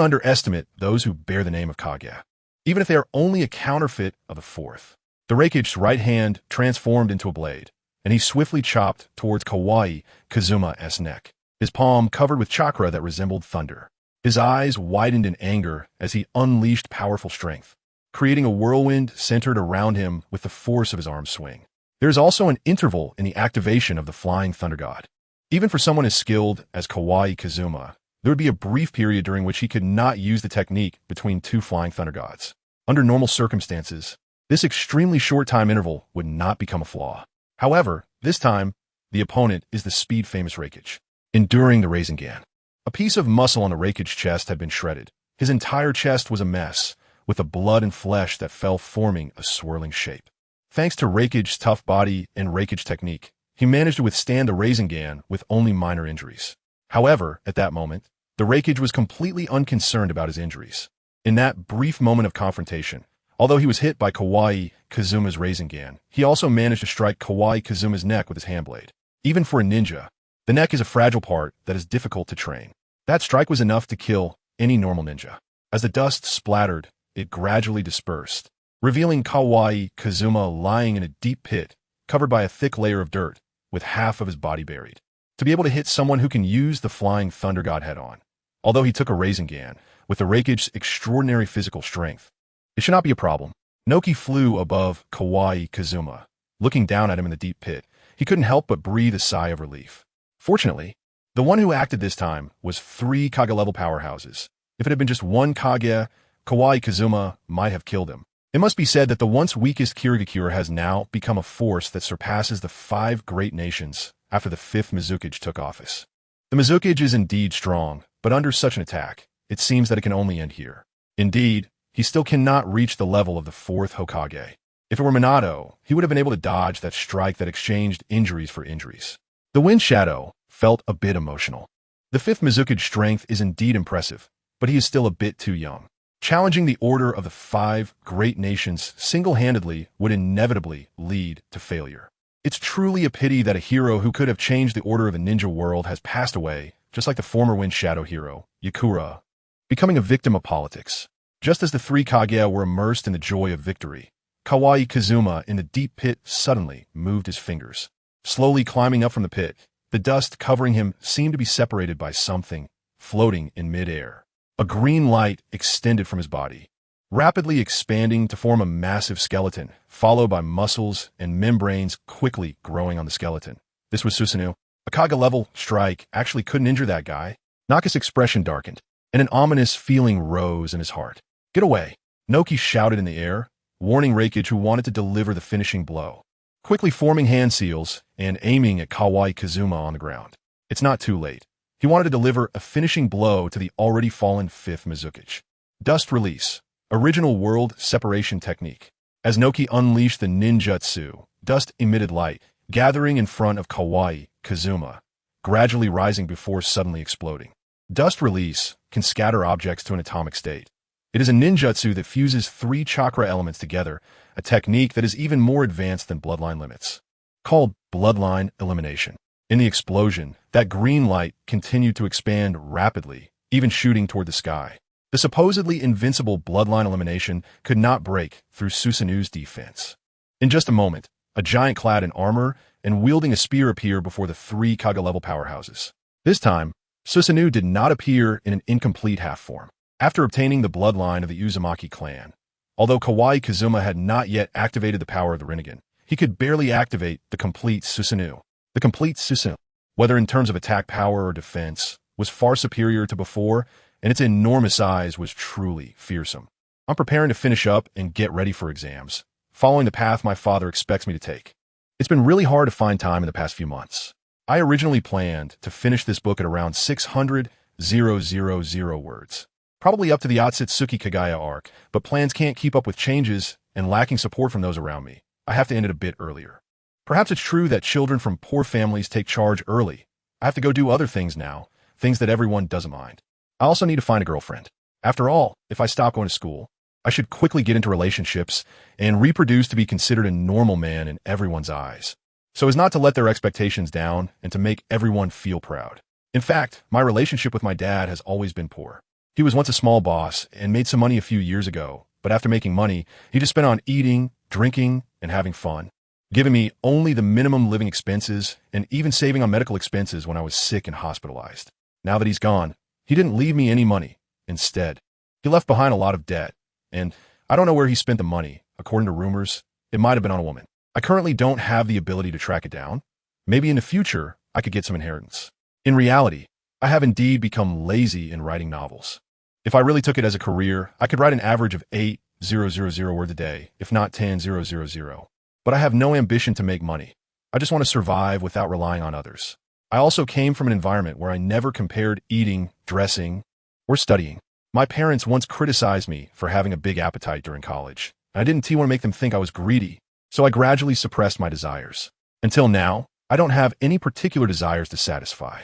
underestimate those who bear the name of Kage, even if they are only a counterfeit of the fourth. The Reikage's right hand transformed into a blade, and he swiftly chopped towards Kawaii Kazuma's neck, his palm covered with chakra that resembled thunder. His eyes widened in anger as he unleashed powerful strength, creating a whirlwind centered around him with the force of his arm swing. There is also an interval in the activation of the Flying Thunder God. Even for someone as skilled as Kawaii Kazuma, there would be a brief period during which he could not use the technique between two Flying Thunder Gods. Under normal circumstances, this extremely short time interval would not become a flaw. However, this time, the opponent is the speed-famous Reikage. Enduring the Rasengan. A piece of muscle on the Reikage's chest had been shredded. His entire chest was a mess, with the blood and flesh that fell forming a swirling shape. Thanks to Reikage's tough body and Reikage technique, he managed to withstand the Rasengan with only minor injuries. However, at that moment, the Reikage was completely unconcerned about his injuries. In that brief moment of confrontation, although he was hit by Kawaii Kazuma's Rasengan, he also managed to strike Kawaii Kazuma's neck with his handblade. Even for a ninja, the neck is a fragile part that is difficult to train. That strike was enough to kill any normal ninja. As the dust splattered, it gradually dispersed, revealing Kawaii Kazuma lying in a deep pit, covered by a thick layer of dirt, with half of his body buried. To be able to hit someone who can use the flying thunder god head-on. Although he took a Rasengan, with the Raikage's extraordinary physical strength, it should not be a problem. Noki flew above Kazuma. Looking down at him in the deep pit, he couldn't help but breathe a sigh of relief. Fortunately, the one who acted this time was 3 Kage-level powerhouses. If it had been just one Kage, Kazuma might have killed him. It must be said that the once weakest Kirigakure has now become a force that surpasses the 5 great nations after the 5th Mizukage took office. The Mizukage is indeed strong, but under such an attack, it seems that it can only end here. Indeed, he still cannot reach the level of the 4th Hokage. If it were Minato, he would have been able to dodge that strike that exchanged injuries for injuries. The Wind Shadow felt a bit emotional. The 5th Mizukage's strength is indeed impressive, but he is still a bit too young. Challenging the order of the 5 great nations single-handedly would inevitably lead to failure. It's truly a pity that a hero who could have changed the order of the ninja world has passed away, just like the former Wind Shadow hero, Yakura, becoming a victim of politics. Just as the 3 Kage were immersed in the joy of victory, Kazuma in the deep pit suddenly moved his fingers. Slowly climbing up from the pit, the dust covering him seemed to be separated by something floating in mid-air. A green light extended from his body, rapidly expanding to form a massive skeleton, followed by muscles and membranes quickly growing on the skeleton. This was Susanoo. A Kage-level strike actually couldn't injure that guy. Naka's expression darkened, and an ominous feeling rose in his heart. Get away! Noki shouted in the air, warning Raikage, who wanted to deliver the finishing blow. Quickly forming hand seals and aiming at Kazuma on the ground. It's not too late. He wanted to deliver a finishing blow to the already fallen 5th Mizukage. Dust release. Original world separation technique. As Noki unleashed the ninjutsu, dust emitted light, gathering in front of Kazuma, gradually rising before suddenly exploding. Dust release can scatter objects to an atomic state. It is a ninjutsu that fuses 3 chakra elements together, a technique that is even more advanced than bloodline limits. Called bloodline elimination. In the explosion, that green light continued to expand rapidly, even shooting toward the sky. The supposedly invincible bloodline elimination could not break through Susanoo's defense. In just a moment, a giant clad in armor and wielding a spear appeared before the 3 Kage-level powerhouses. This time, Susanoo did not appear in an incomplete half form. After obtaining the bloodline of the Uzumaki clan, although Kazuma had not yet activated the power of the Rinnegan, he could barely activate the complete Susanoo. The complete Susanoo, whether in terms of attack power or defense, was far superior to before, and its enormous size was truly fearsome. I'm preparing to finish up and get ready for exams, following the path my father expects me to take. It's been really hard to find time in the past few months. I originally planned to finish this book at around 600,000 words. Probably up to the Otsutsuki Kagaya arc, but plans can't keep up with changes, and lacking support from those around me, I have to end it a bit earlier. Perhaps it's true that children from poor families take charge early. I have to go do other things now, things that everyone doesn't mind. I also need to find a girlfriend. After all, if I stop going to school, I should quickly get into relationships and reproduce to be considered a normal man in everyone's eyes, so as not to let their expectations down and to make everyone feel proud. In fact, my relationship with my dad has always been poor. He was once a small boss and made some money a few years ago, but after making money, he just spent on eating, drinking, and having fun, giving me only the minimum living expenses and even saving on medical expenses when I was sick and hospitalized. Now that he's gone, he didn't leave me any money. Instead, he left behind a lot of debt, and I don't know where he spent the money. According to rumors, it might have been on a woman. I currently don't have the ability to track it down. Maybe in the future, I could get some inheritance. In reality, I have indeed become lazy in writing novels. If I really took it as a career, I could write an average of 8,000 words a day, if not 10,000. But I have no ambition to make money. I just want to survive without relying on others. I also came from an environment where I never compared eating, dressing, or studying. My parents once criticized me for having a big appetite during college, and I didn't want to make them think I was greedy, so I gradually suppressed my desires. Until now, I don't have any particular desires to satisfy.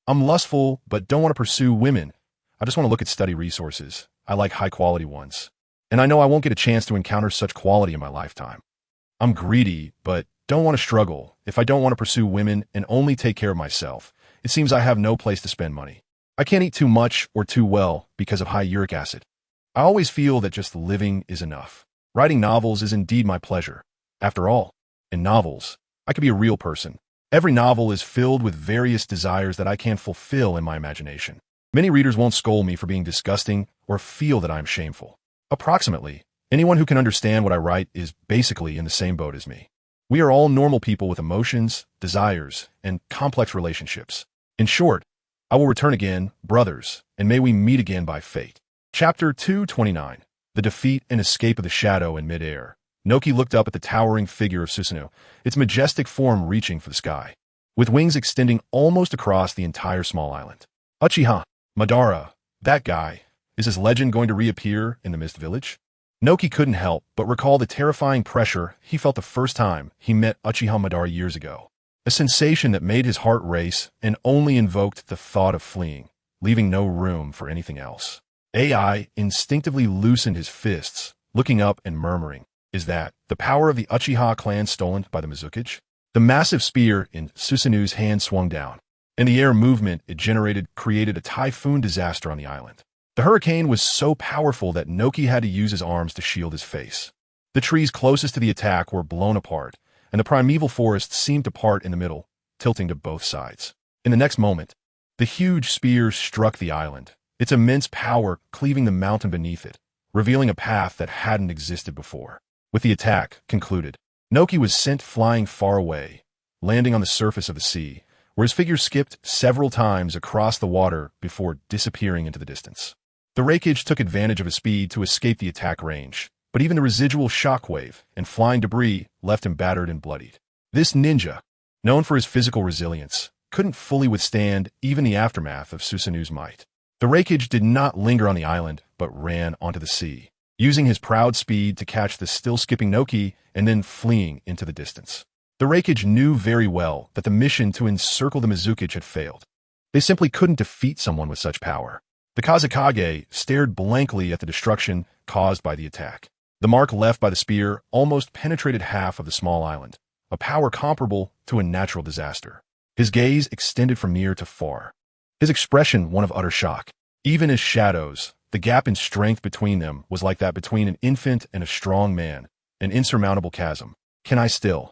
I'm lustful, but don't want to pursue women. I just want to look at study resources. I like high-quality ones. And I know I won't get a chance to encounter such quality in my lifetime. I'm greedy, but don't want to struggle. If I don't want to pursue women and only take care of myself, it seems I have no place to spend money. I can't eat too much or too well because of high uric acid. I always feel that just living is enough. Writing novels is indeed my pleasure. After all, in novels, I could be a real person. Every novel is filled with various desires that I can't fulfill in my imagination. Many readers won't scold me for being disgusting or feel that I am shameful. Approximately, anyone who can understand what I write is basically in the same boat as me. We are all normal people with emotions, desires, and complex relationships. In short, I will return again, brothers, and may we meet again by fate. Chapter 229. The Defeat and Escape of the Shadow in Mid-Air. Noki looked up at the towering figure of Susanoo, its majestic form reaching for the sky, with wings extending almost across the entire small island. Uchiha, Madara, that guy, is his legend going to reappear in the Mist Village? Noki couldn't help but recall the terrifying pressure he felt the first time he met Uchiha Madara years ago. A sensation that made his heart race and only invoked the thought of fleeing, leaving no room for anything else. AI instinctively loosened his fists, looking up and murmuring, "Is that the power of the Uchiha clan stolen by the Mizukage?" The massive spear in Susanoo's hand swung down, and the air movement it generated created a typhoon disaster on the island. The hurricane was so powerful that Noki had to use his arms to shield his face. The trees closest to the attack were blown apart, and the primeval forest seemed to part in the middle, tilting to both sides. In the next moment, the huge spear struck the island, its immense power cleaving the mountain beneath it, revealing a path that hadn't existed before. With the attack concluded, Noki was sent flying far away, landing on the surface of the sea, where his figure skipped several times across the water before disappearing into the distance. The Reikage took advantage of his speed to escape the attack range, but even the residual shockwave and flying debris left him battered and bloodied. This ninja, known for his physical resilience, couldn't fully withstand even the aftermath of Susanoo's might. The Reikage did not linger on the island, but ran onto the sea, using his proud speed to catch the still-skipping Noki and then fleeing into the distance. The Reikage knew very well that the mission to encircle the Mizukage had failed. They simply couldn't defeat someone with such power. The Kazekage stared blankly at the destruction caused by the attack. The mark left by the spear almost penetrated half of the small island, a power comparable to a natural disaster. His gaze extended from near to far, his expression one of utter shock. Even as shadows, the gap in strength between them was like that between an infant and a strong man, an insurmountable chasm. Can I still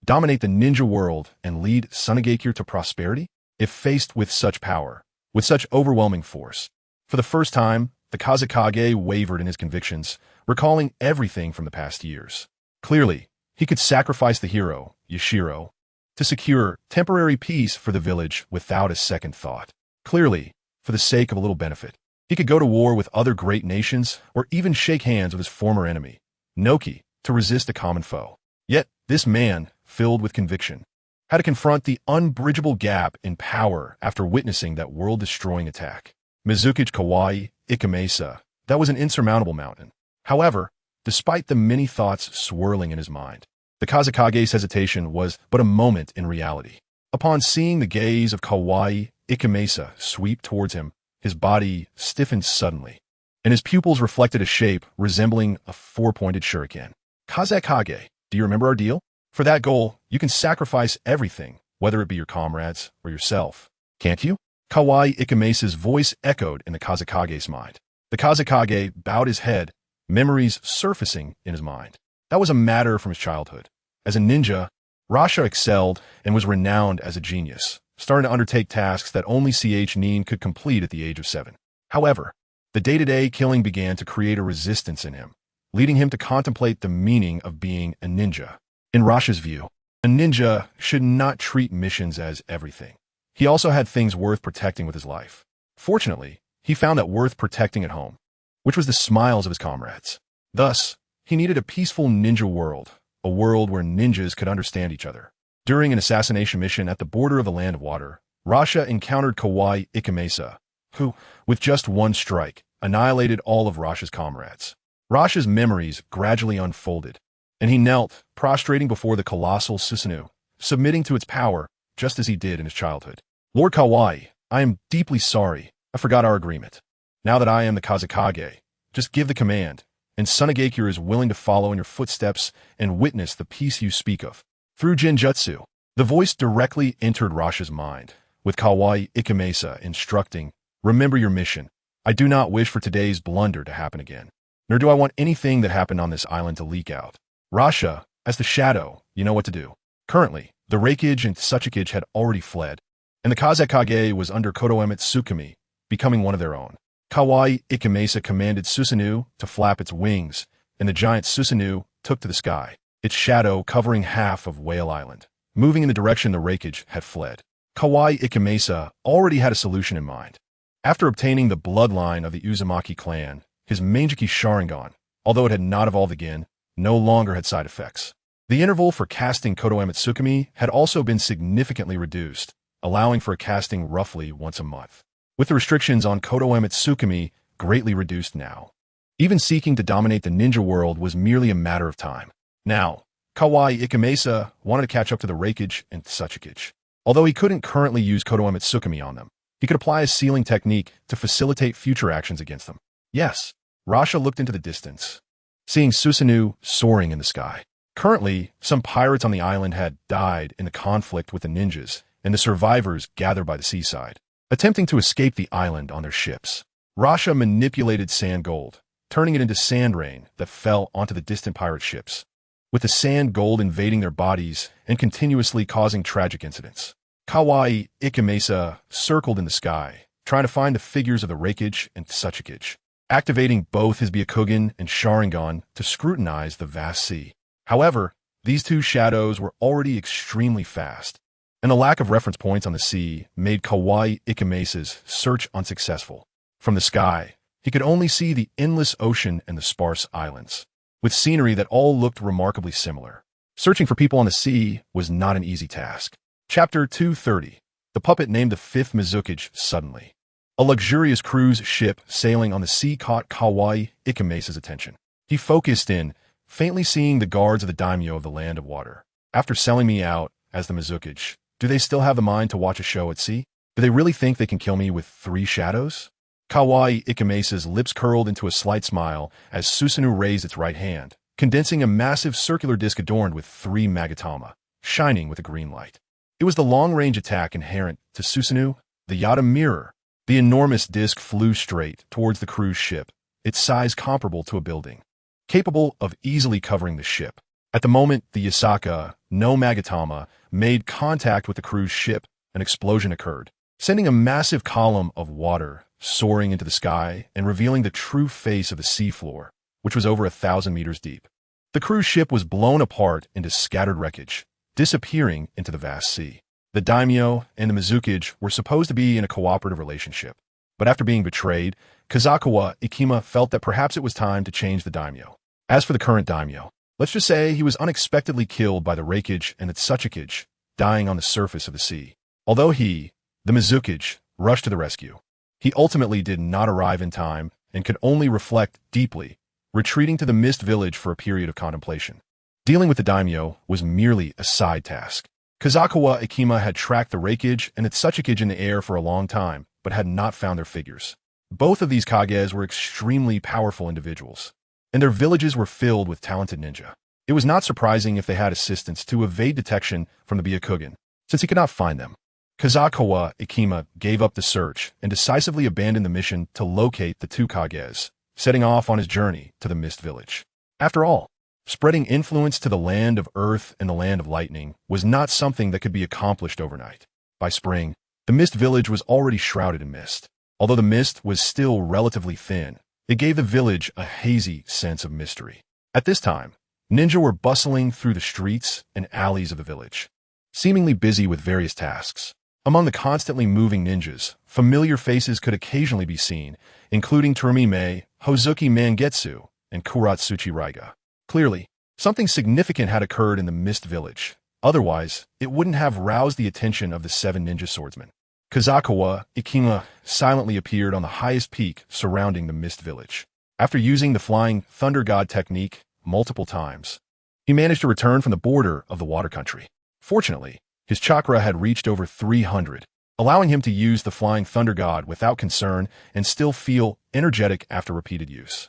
dominate the ninja world and lead Sunagakure to prosperity? If faced with such power, with such overwhelming force. For the first time, the Kazekage wavered in his convictions, recalling everything from the past years. Clearly, he could sacrifice the hero, Yashiro, to secure temporary peace for the village without a second thought. Clearly, for the sake of a little benefit, he could go to war with other great nations or even shake hands with his former enemy, Noki, to resist a common foe. Yet, this man, filled with conviction, had to confront the unbridgeable gap in power after witnessing that world-destroying attack. Mizukage Kawaii Ikamesa, that was an insurmountable mountain. However, despite the many thoughts swirling in his mind, the Kazekage's hesitation was but a moment in reality. Upon seeing the gaze of Kawaii Ikamesa sweep towards him, his body stiffened suddenly, and his pupils reflected a shape resembling a four-pointed shuriken. Kazekage, do you remember our deal? For that goal, you can sacrifice everything, whether it be your comrades or yourself. Can't you? Kawaii Ikamesa's voice echoed in the Kazekage's mind. The Kazekage bowed his head, memories surfacing in his mind. That was a matter from his childhood. As a ninja, Rasha excelled and was renowned as a genius, starting to undertake tasks that only CH Nin could complete at the age of 7. However, the day-to-day killing began to create a resistance in him, leading him to contemplate the meaning of being a ninja. In Rasha's view, a ninja should not treat missions as everything. He also had things worth protecting with his life. Fortunately, he found that worth protecting at home, which was the smiles of his comrades. Thus, he needed a peaceful ninja world, a world where ninjas could understand each other. During an assassination mission at the border of the Land of Water, Rasha encountered Kawaii Ikamesa, who, with just one strike, annihilated all of Rasha's comrades. Rasha's memories gradually unfolded, and he knelt, prostrating before the colossal Susanoo, submitting to its power, just as he did in his childhood. Lord Kawaii, I am deeply sorry. I forgot our agreement. Now that I am the Kazekage, just give the command, and Sunagakure is willing to follow in your footsteps and witness the peace you speak of. Through Genjutsu, the voice directly entered Rasha's mind, with Kawaii Ikamesa instructing, remember your mission. I do not wish for today's blunder to happen again, nor do I want anything that happened on this island to leak out. Rasha, as the shadow, you know what to do. Currently, the Reikage and Tsuchikage had already fled, and the Kazekage was under Kodoeme becoming one of their own. Kawaii Ikemasa commanded Susanoo to flap its wings, and the giant Susanoo took to the sky, its shadow covering half of Whale Island, moving in the direction the Reikage had fled. Kawaii Ikemasa already had a solution in mind. After obtaining the bloodline of the Uzumaki clan, his Mangeki Sharingan, although it had not evolved again, no longer had side effects. The interval for casting Kodoeme had also been significantly reduced, allowing for a casting roughly once a month, with the restrictions on Kodoeme greatly reduced now. Even seeking to dominate the ninja world was merely a matter of time. Now, Kawaii Ikemasa wanted to catch up to the Reikage and Tsuchikage. Although he couldn't currently use Kodoeme on them, he could apply a sealing technique to facilitate future actions against them. Yes, Rasha looked into the distance, seeing Susanoo soaring in the sky. Currently, some pirates on the island had died in the conflict with the ninjas, and the survivors gathered by the seaside, attempting to escape the island on their ships. Rasha manipulated sand gold, turning it into sand rain that fell onto the distant pirate ships, with the sand gold invading their bodies and continuously causing tragic incidents. Kawaii Ikemasa circled in the sky, trying to find the figures of the Reikage and Tsuchikage, activating both his Byakugan and Sharingan to scrutinize the vast sea. However, these two shadows were already extremely fast, and the lack of reference points on the sea made Kawaii Ikemasa's search unsuccessful. From the sky, he could only see the endless ocean and the sparse islands, with scenery that all looked remarkably similar. Searching for people on the sea was not an easy task. Chapter 230. The puppet named the fifth Mizukage suddenly. A luxurious cruise ship sailing on the sea caught Kawaii Ikemasa's attention. He focused in, faintly seeing the guards of the daimyo of the land of water. After selling me out as the Mizukage, do they still have the mind to watch a show at sea? Do they really think they can kill me with 3 shadows? Kawaii Ikemasa's lips curled into a slight smile as Susanoo raised its right hand, condensing a massive circular disc adorned with 3 Magatama, shining with a green light. It was the long-range attack inherent to Susanoo, the Yata Mirror. The enormous disc flew straight towards the cruise ship, its size comparable to a building, capable of easily covering the ship. At the moment the Yasaka, no Magatama, made contact with the cruise ship, an explosion occurred, sending a massive column of water soaring into the sky and revealing the true face of the seafloor, which was over 1,000 meters deep. The cruise ship was blown apart into scattered wreckage, disappearing into the vast sea. The daimyo and the Mizukage were supposed to be in a cooperative relationship, but after being betrayed, Kazukawa Ikima felt that perhaps it was time to change the daimyo. As for the current daimyo, let's just say he was unexpectedly killed by the Reikage and the Tsuchikage, dying on the surface of the sea. Although he, the Mizukage, rushed to the rescue, he ultimately did not arrive in time and could only reflect deeply, retreating to the mist village for a period of contemplation. Dealing with the daimyo was merely a side task. Kazukawa Ikima had tracked the Reikage and the Tsuchikage in the air for a long time, but had not found their figures. Both of these kages were extremely powerful individuals, and their villages were filled with talented ninja. It was not surprising if they had assistance to evade detection from the Byakugan, since he could not find them. Kazukawa Ikima gave up the search and decisively abandoned the mission to locate the 2 kages, setting off on his journey to the Mist Village. After all, spreading influence to the land of earth and the land of lightning was not something that could be accomplished overnight. By spring, the Mist Village was already shrouded in mist. Although the mist was still relatively thin, it gave the village a hazy sense of mystery. At this time, ninja were bustling through the streets and alleys of the village, seemingly busy with various tasks. Among the constantly moving ninjas, familiar faces could occasionally be seen, including Terumi Mei, Hozuki Mangetsu, and Kuratsuchi Raiga. Clearly, something significant had occurred in the Mist Village. Otherwise, it wouldn't have roused the attention of the 7 ninja swordsmen. Kazukawa Ikima silently appeared on the highest peak surrounding the Mist Village. After using the Flying Thunder God technique multiple times, he managed to return from the border of the water country. Fortunately, his chakra had reached over 300, allowing him to use the Flying Thunder God without concern and still feel energetic after repeated use.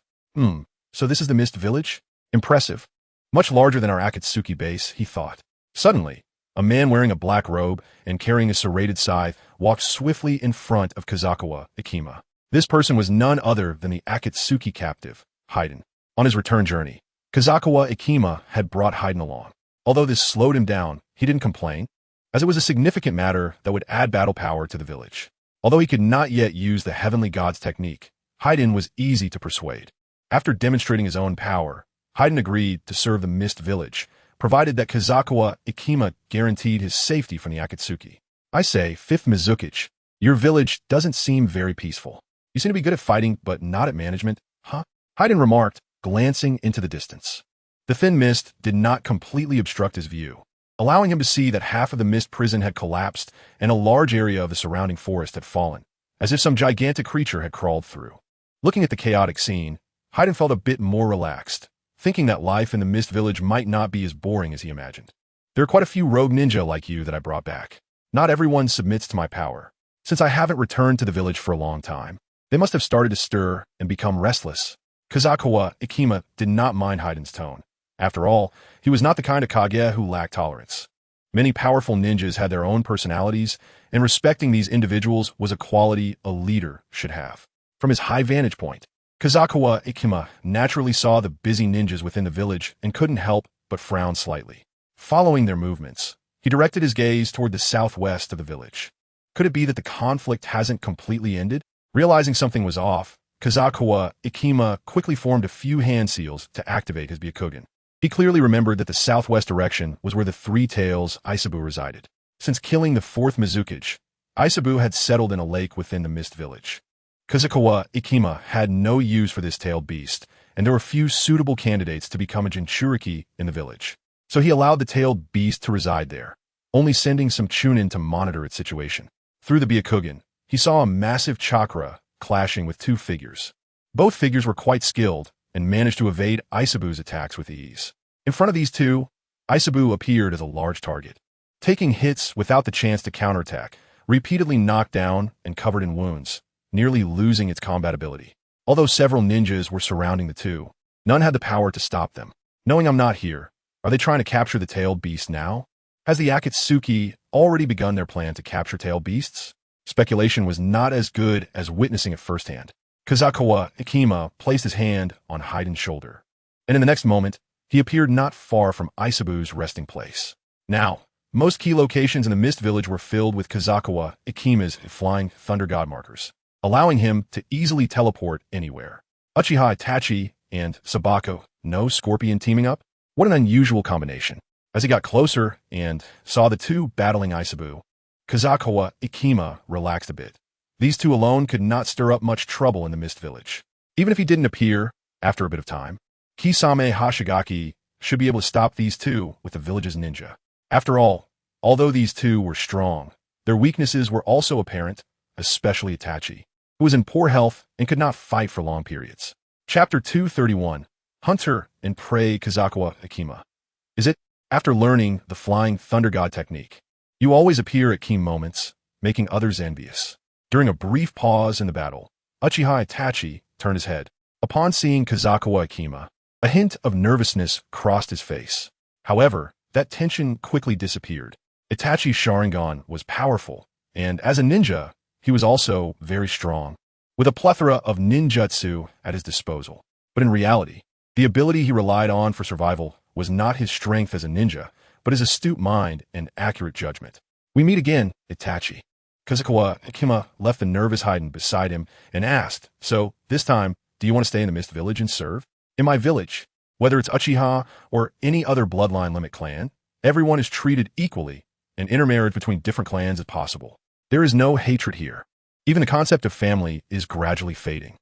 So this is the Mist Village? Impressive. Much larger than our Akatsuki base, he thought. Suddenly, a man wearing a black robe and carrying a serrated scythe walked swiftly in front of Kazukawa Ikima. This person was none other than the Akatsuki captive, Haiden. On his return journey, Kazukawa Ikima had brought Haiden along. Although this slowed him down, he didn't complain, as it was a significant matter that would add battle power to the village. Although he could not yet use the Heavenly God's technique, Haiden was easy to persuade. After demonstrating his own power, Haiden agreed to serve the Mist Village, provided that Kazukawa Ikima guaranteed his safety from the Akatsuki. I say, 5th Mizukichi, your village doesn't seem very peaceful. You seem to be good at fighting, but not at management, huh? Haiden remarked, glancing into the distance. The thin mist did not completely obstruct his view, allowing him to see that half of the mist prison had collapsed and a large area of the surrounding forest had fallen, as if some gigantic creature had crawled through. Looking at the chaotic scene, Haiden felt a bit more relaxed, thinking that life in the Mist Village might not be as boring as he imagined. There are quite a few rogue ninja like you that I brought back. Not everyone submits to my power. Since I haven't returned to the village for a long time, they must have started to stir and become restless. Kazukawa Ikima did not mind Haiden's tone. After all, he was not the kind of Kage who lacked tolerance. Many powerful ninjas had their own personalities, and respecting these individuals was a quality a leader should have. From his high vantage point, Kazukawa Ikima naturally saw the busy ninjas within the village and couldn't help but frown slightly. Following their movements, he directed his gaze toward the southwest of the village. Could it be that the conflict hasn't completely ended? Realizing something was off, Kazukawa Ikima quickly formed a few hand seals to activate his Byakugan. He clearly remembered that the southwest direction was where the Three Tails Isabu resided. Since killing the 4th Mizukichi, Isabu had settled in a lake within the Mist Village. Kazukawa Ikima had no use for this tailed beast, and there were few suitable candidates to become a Jinchuriki in the village. So he allowed the tailed beast to reside there, only sending some Chunin to monitor its situation. Through the Byakugan, he saw a massive chakra clashing with 2 figures. Both figures were quite skilled and managed to evade Isabu's attacks with ease. In front of these two, Isabu appeared as a large target. Taking hits without the chance to counterattack, repeatedly knocked down and covered in wounds, nearly losing its combat ability. Although several ninjas were surrounding the two, none had the power to stop them. Knowing I'm not here, are they trying to capture the tailed beast now? Has the Akatsuki already begun their plan to capture tailed beasts? Speculation was not as good as witnessing it firsthand. Kazukawa Ikima placed his hand on Haiden's shoulder, and in the next moment, he appeared not far from Isabu's resting place. Now, most key locations in the Mist Village were filled with Kazukawa Ikima's flying thunder god markers, allowing him to easily teleport anywhere. Uchiha Itachi and Sabako no Scorpion teaming up? What an unusual combination. As he got closer and saw the two battling Isabu, Kazukawa Ikima relaxed a bit. These two alone could not stir up much trouble in the Mist Village. Even if he didn't appear, after a bit of time, Kisame Hashigaki should be able to stop these two with the village's ninja. After all, although these two were strong, their weaknesses were also apparent, especially Itachi, who was in poor health and could not fight for long periods. Chapter 231, Hunter and Prey Kazukawa Ikima. Is it, after learning the Flying Thunder God technique, you always appear at key moments, making others envious? During a brief pause in the battle, Uchiha Itachi turned his head. Upon seeing Kazukawa Ikima, a hint of nervousness crossed his face. However, that tension quickly disappeared. Itachi's Sharingan was powerful, and as a ninja, he was also very strong, with a plethora of ninjutsu at his disposal. But in reality, the ability he relied on for survival was not his strength as a ninja, but his astute mind and accurate judgment. We meet again, Itachi. Kazukawa Ikima left the nervous Haiden beside him and asked, so, this time, do you want to stay in the Mist Village and serve? In my village, whether it's Uchiha or any other bloodline limit clan, everyone is treated equally, and intermarriage between different clans is possible. There is no hatred here. Even the concept of family is gradually fading.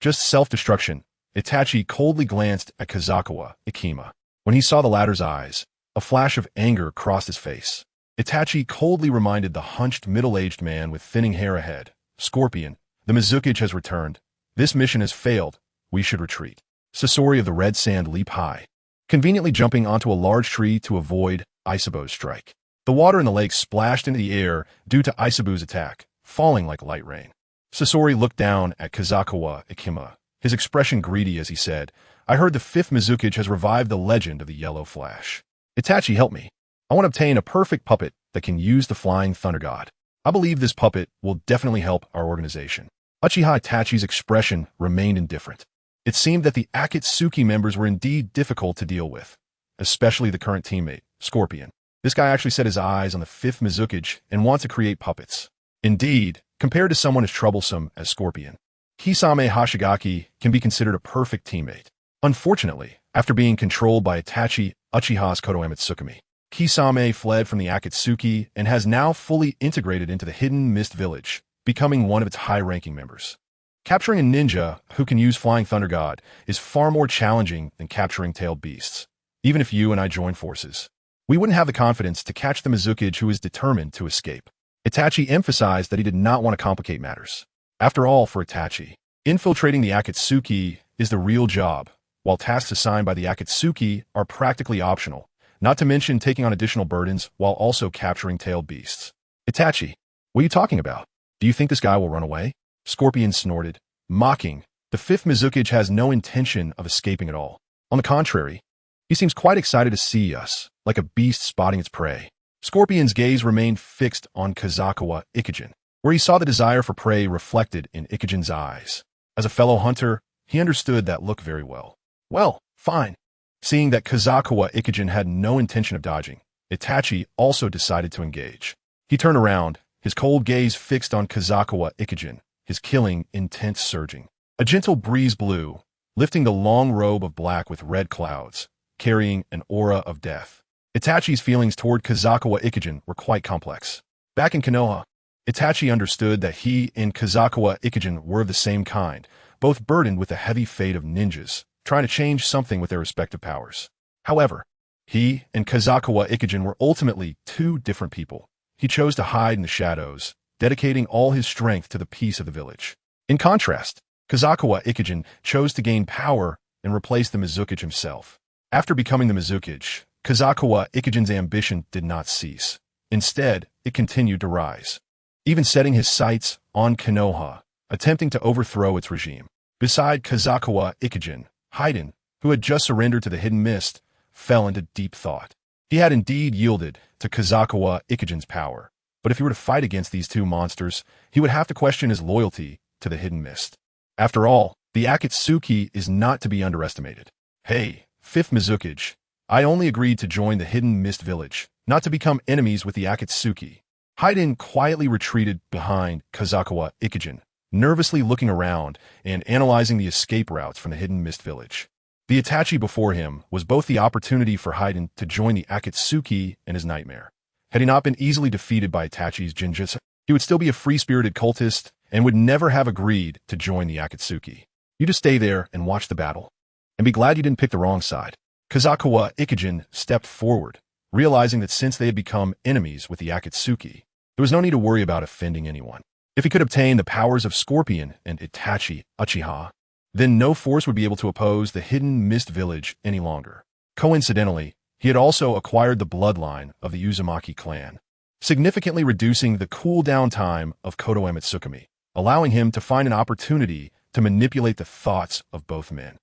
Just self-destruction. Itachi coldly glanced at Kazukawa Ikima. When he saw the latter's eyes, a flash of anger crossed his face. Itachi coldly reminded the hunched middle-aged man with thinning hair ahead. Scorpion, the Mizukichi has returned. This mission has failed. We should retreat. Sasori of the Red Sand leap high, conveniently jumping onto a large tree to avoid Isabu's strike. The water in the lake splashed into the air due to Isabu's attack, falling like light rain. Sasori looked down at Kazukawa Ikima, his expression greedy as he said, I heard the 5th Mizukichi has revived the legend of the Yellow Flash. Itachi, help me. I want to obtain a perfect puppet that can use the Flying Thunder God. I believe this puppet will definitely help our organization. Uchiha Itachi's expression remained indifferent. It seemed that the Akatsuki members were indeed difficult to deal with, especially the current teammate, Scorpion. This guy actually set his eyes on the 5th Mizukage and wants to create puppets. Indeed, compared to someone as troublesome as Scorpion, Kisame Hashigaki can be considered a perfect teammate. Unfortunately, after being controlled by Itachi Uchiha's Kodoamatsukami, Kisame fled from the Akatsuki and has now fully integrated into the Hidden Mist Village, becoming one of its high-ranking members. Capturing a ninja who can use Flying Thunder God is far more challenging than capturing tailed beasts. Even if you and I join forces, we wouldn't have the confidence to catch the Mizukage who is determined to escape. Itachi emphasized that he did not want to complicate matters. After all, for Itachi, infiltrating the Akatsuki is the real job, while tasks assigned by the Akatsuki are practically optional, not to mention taking on additional burdens while also capturing tailed beasts. Itachi, what are you talking about? Do you think this guy will run away? Scorpion snorted, mocking. The 5th Mizukage has no intention of escaping at all. On the contrary, he seems quite excited to see us, like a beast spotting its prey. Scorpion's gaze remained fixed on Kazakawa Ikijin, where he saw the desire for prey reflected in Ikijin's eyes. As a fellow hunter, he understood that look very well. Well, fine. Seeing that Kazakawa Ikijin had no intention of dodging, Itachi also decided to engage. He turned around, his cold gaze fixed on Kazakawa Ikijin, his killing intent surging. A gentle breeze blew, lifting the long robe of black with red clouds, carrying an aura of death. Itachi's feelings toward Kazakawa Ikijin were quite complex. Back in Konoha, Itachi understood that he and Kazakawa Ikijin were of the same kind, both burdened with the heavy fate of ninjas, trying to change something with their respective powers. However, he and Kazakawa Ikijin were ultimately two different people. He chose to hide in the shadows, dedicating all his strength to the peace of the village. In contrast, Kazakawa Ikijin chose to gain power and replace the Mizukage himself. After becoming the Mizukage, Kazakawa Ikijin's ambition did not cease. Instead, it continued to rise, even setting his sights on Konoha, attempting to overthrow its regime. Beside Kazakawa Ikijin, Haiden, who had just surrendered to the Hidden Mist, fell into deep thought. He had indeed yielded to Kazakawa Ikijin's power, but if he were to fight against these two monsters, he would have to question his loyalty to the Hidden Mist. After all, the Akatsuki is not to be underestimated. Hey, 5th Mizukage, I only agreed to join the Hidden Mist Village, not to become enemies with the Akatsuki. Haiden quietly retreated behind Kazakawa Ikijin, nervously looking around and analyzing the escape routes from the Hidden Mist Village. The Itachi before him was both the opportunity for Haiden to join the Akatsuki and his nightmare. Had he not been easily defeated by Itachi's Jinjutsu, he would still be a free-spirited cultist and would never have agreed to join the Akatsuki. You just stay there and watch the battle, and be glad you didn't pick the wrong side. Kazakawa Ikijin stepped forward, realizing that since they had become enemies with the Akatsuki, there was no need to worry about offending anyone. If he could obtain the powers of Scorpion and Itachi Uchiha, then no force would be able to oppose the Hidden Mist Village any longer. Coincidentally, he had also acquired the bloodline of the Uzumaki clan, significantly reducing the cooldown time of Kodoamatsukami, allowing him to find an opportunity to manipulate the thoughts of both men.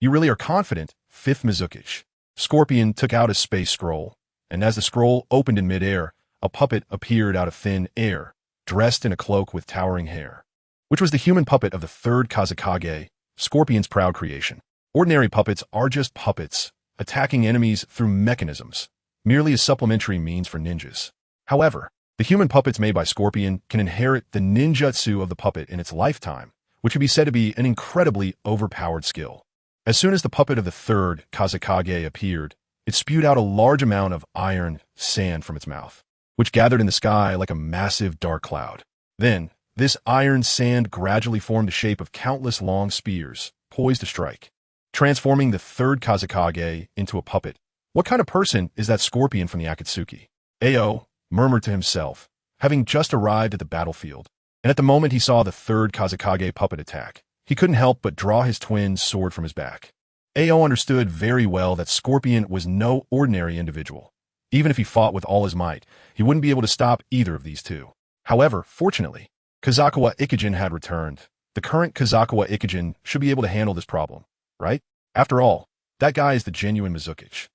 You really are confident, 5th Mizukage. Scorpion took out a space scroll, and as the scroll opened in midair, a puppet appeared out of thin air, dressed in a cloak with towering hair, which was the human puppet of the 3rd Kazekage, Scorpion's proud creation. Ordinary puppets are just puppets, attacking enemies through mechanisms, merely a supplementary means for ninjas. However, the human puppets made by Scorpion can inherit the ninjutsu of the puppet in its lifetime, which would be said to be an incredibly overpowered skill. As soon as the puppet of the 3rd Kazekage appeared, it spewed out a large amount of iron sand from its mouth, which gathered in the sky like a massive dark cloud. Then, this iron sand gradually formed the shape of countless long spears, poised to strike, transforming the 3rd Kazekage into a puppet. What kind of person is that Scorpion from the Akatsuki? Ao murmured to himself, having just arrived at the battlefield, and at the moment he saw the 3rd Kazekage puppet attack, he couldn't help but draw his twin sword from his back. Ao understood very well that Scorpion was no ordinary individual. Even if he fought with all his might, he wouldn't be able to stop either of these two. However, fortunately, Kazakawa Ikijin had returned. The current Kazakawa Ikijin should be able to handle this problem, right? After all, that guy is the genuine Mizukage.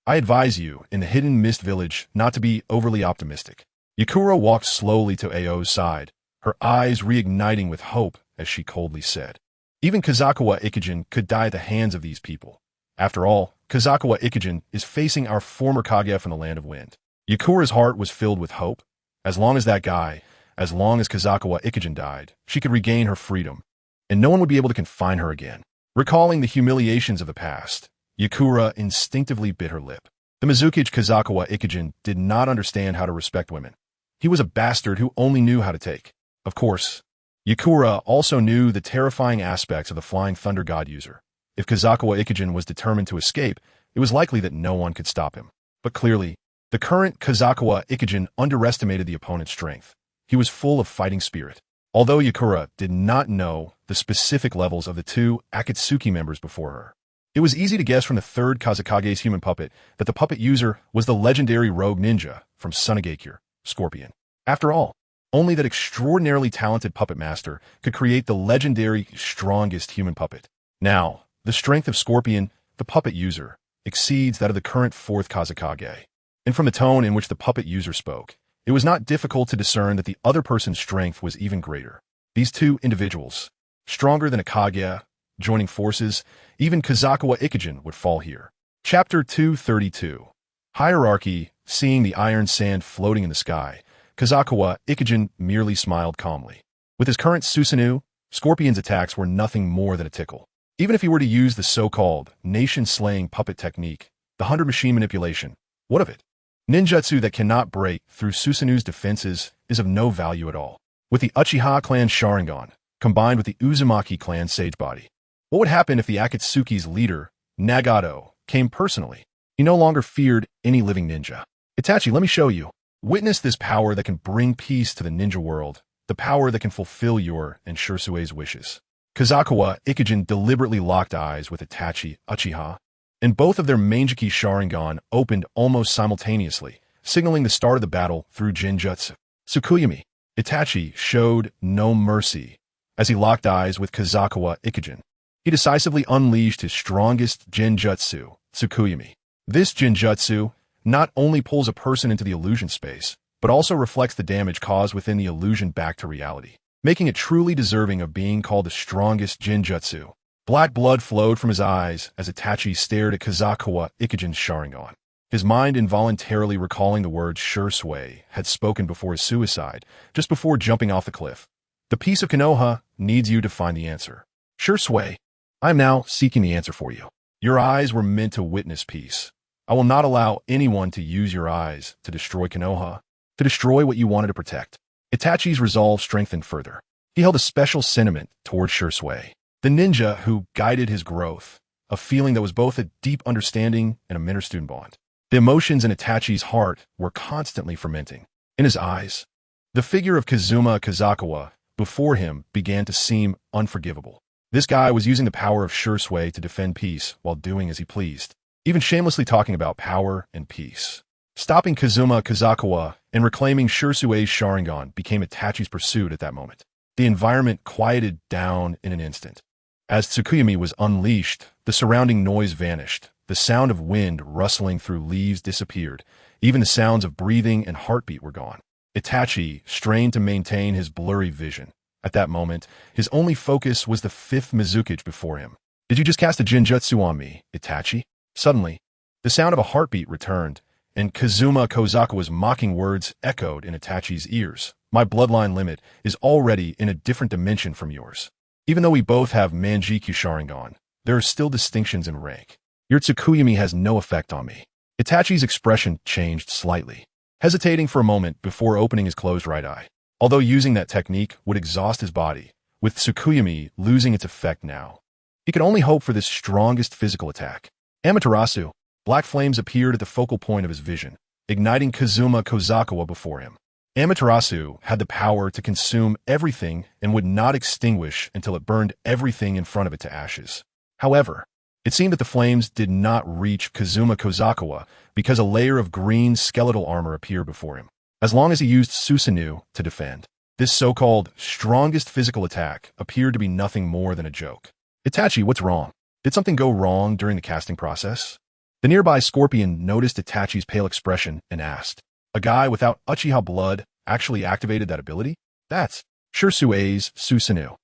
I advise you, in the Hidden Mist Village, not to be overly optimistic. Yakura walked slowly to Ao's side, her eyes reigniting with hope as she coldly said. Even Kazakawa Ikijin could die at the hands of these people. After all, Kazukawa Ikijin is facing our former Kage from the Land of Wind. Yakura's heart was filled with hope. As long as Kazukawa Ikijin died, she could regain her freedom, and no one would be able to confine her again. Recalling the humiliations of the past, Yakura instinctively bit her lip. The Mizuki Kazukawa Ikijin did not understand how to respect women. He was a bastard who only knew how to take. Of course, Yakura also knew the terrifying aspects of the Flying Thunder God user. If Kazukawa Ikijin was determined to escape, it was likely that no one could stop him. But clearly, the current Kazukawa Ikijin underestimated the opponent's strength. He was full of fighting spirit. Although Yakura did not know the specific levels of the two Akatsuki members before her, it was easy to guess from the third Kazakage's human puppet that the puppet user was the legendary rogue ninja from Sunigakure, Scorpion. After all, only that extraordinarily talented puppet master could create the legendary strongest human puppet. Now, the strength of Scorpion, the puppet user, exceeds that of the current fourth Kazakage. And from the tone in which the puppet user spoke, it was not difficult to discern that the other person's strength was even greater. These two individuals, stronger than a Kage, joining forces, even Kazukawa Ikijin would fall here. Chapter 232. Hierarchy. Seeing the iron sand floating in the sky, Kazukawa Ikijin merely smiled calmly. With his current Susanoo, Scorpion's attacks were nothing more than a tickle. Even if he were to use the so-called nation-slaying puppet technique, the 100 machine manipulation, what of it? Ninjutsu that cannot break through Susanoo's defenses is of no value at all. With the Uchiha clan Sharingan, combined with the Uzumaki clan Sage Body, what would happen if the Akatsuki's leader, Nagato, came personally? He no longer feared any living ninja. Itachi, let me show you. Witness this power that can bring peace to the ninja world, the power that can fulfill your and Shursue's wishes. Kazukawa Ikijin deliberately locked eyes with Itachi Uchiha, and both of their Manjiki Sharingan opened almost simultaneously, signaling the start of the battle through Jinjutsu. Tsukuyami. Itachi showed no mercy as he locked eyes with Kazukawa Ikijin. He decisively unleashed his strongest Jinjutsu, Tsukuyami. This Jinjutsu not only pulls a person into the illusion space, but also reflects the damage caused within the illusion back to reality, making it truly deserving of being called the strongest Jinjutsu. Black blood flowed from his eyes as Itachi stared at Kazukawa Ikijin's Sharingan, his mind involuntarily recalling the words Shursui had spoken before his suicide, just before jumping off the cliff. The piece of Konoha needs you to find the answer. Shursui, I am now seeking the answer for you. Your eyes were meant to witness peace. I will not allow anyone to use your eyes to destroy Konoha, to destroy what you wanted to protect. Itachi's resolve strengthened further. He held a special sentiment toward Shursui, the ninja who guided his growth, a feeling that was both a deep understanding and a mentor-student bond. The emotions in Itachi's heart were constantly fermenting. In his eyes, the figure of Kazuma Kazukawa before him began to seem unforgivable. This guy was using the power of Shursui to defend peace while doing as he pleased, even shamelessly talking about power and peace. Stopping Kazuma Kazukawa and reclaiming Shursue's Sharingan became Itachi's pursuit at that moment. The environment quieted down in an instant. As Tsukuyami was unleashed, the surrounding noise vanished. The sound of wind rustling through leaves disappeared. Even the sounds of breathing and heartbeat were gone. Itachi strained to maintain his blurry vision. At that moment, his only focus was the fifth Mizukage before him. Did you just cast a Jinjutsu on me, Itachi? Suddenly, the sound of a heartbeat returned, and Kazuma Kazukawa's mocking words echoed in Itachi's ears. My bloodline limit is already in a different dimension from yours. Even though we both have Manjiki Sharingan, there are still distinctions in rank. Your Tsukuyami has no effect on me. Itachi's expression changed slightly, hesitating for a moment before opening his closed right eye. Although using that technique would exhaust his body, with Tsukuyami losing its effect now, he could only hope for this strongest physical attack. Amaterasu. Black flames appeared at the focal point of his vision, igniting Kazuma Kazukawa before him. Amaterasu had the power to consume everything and would not extinguish until it burned everything in front of it to ashes. However, it seemed that the flames did not reach Kazuma Kazukawa because a layer of green skeletal armor appeared before him. As long as he used Susanoo to defend, this so-called strongest physical attack appeared to be nothing more than a joke. Itachi, what's wrong? Did something go wrong during the casting process? The nearby Scorpion noticed Itachi's pale expression and asked, a guy without Uchiha blood actually activated that ability? That's Shursue's Susanoo.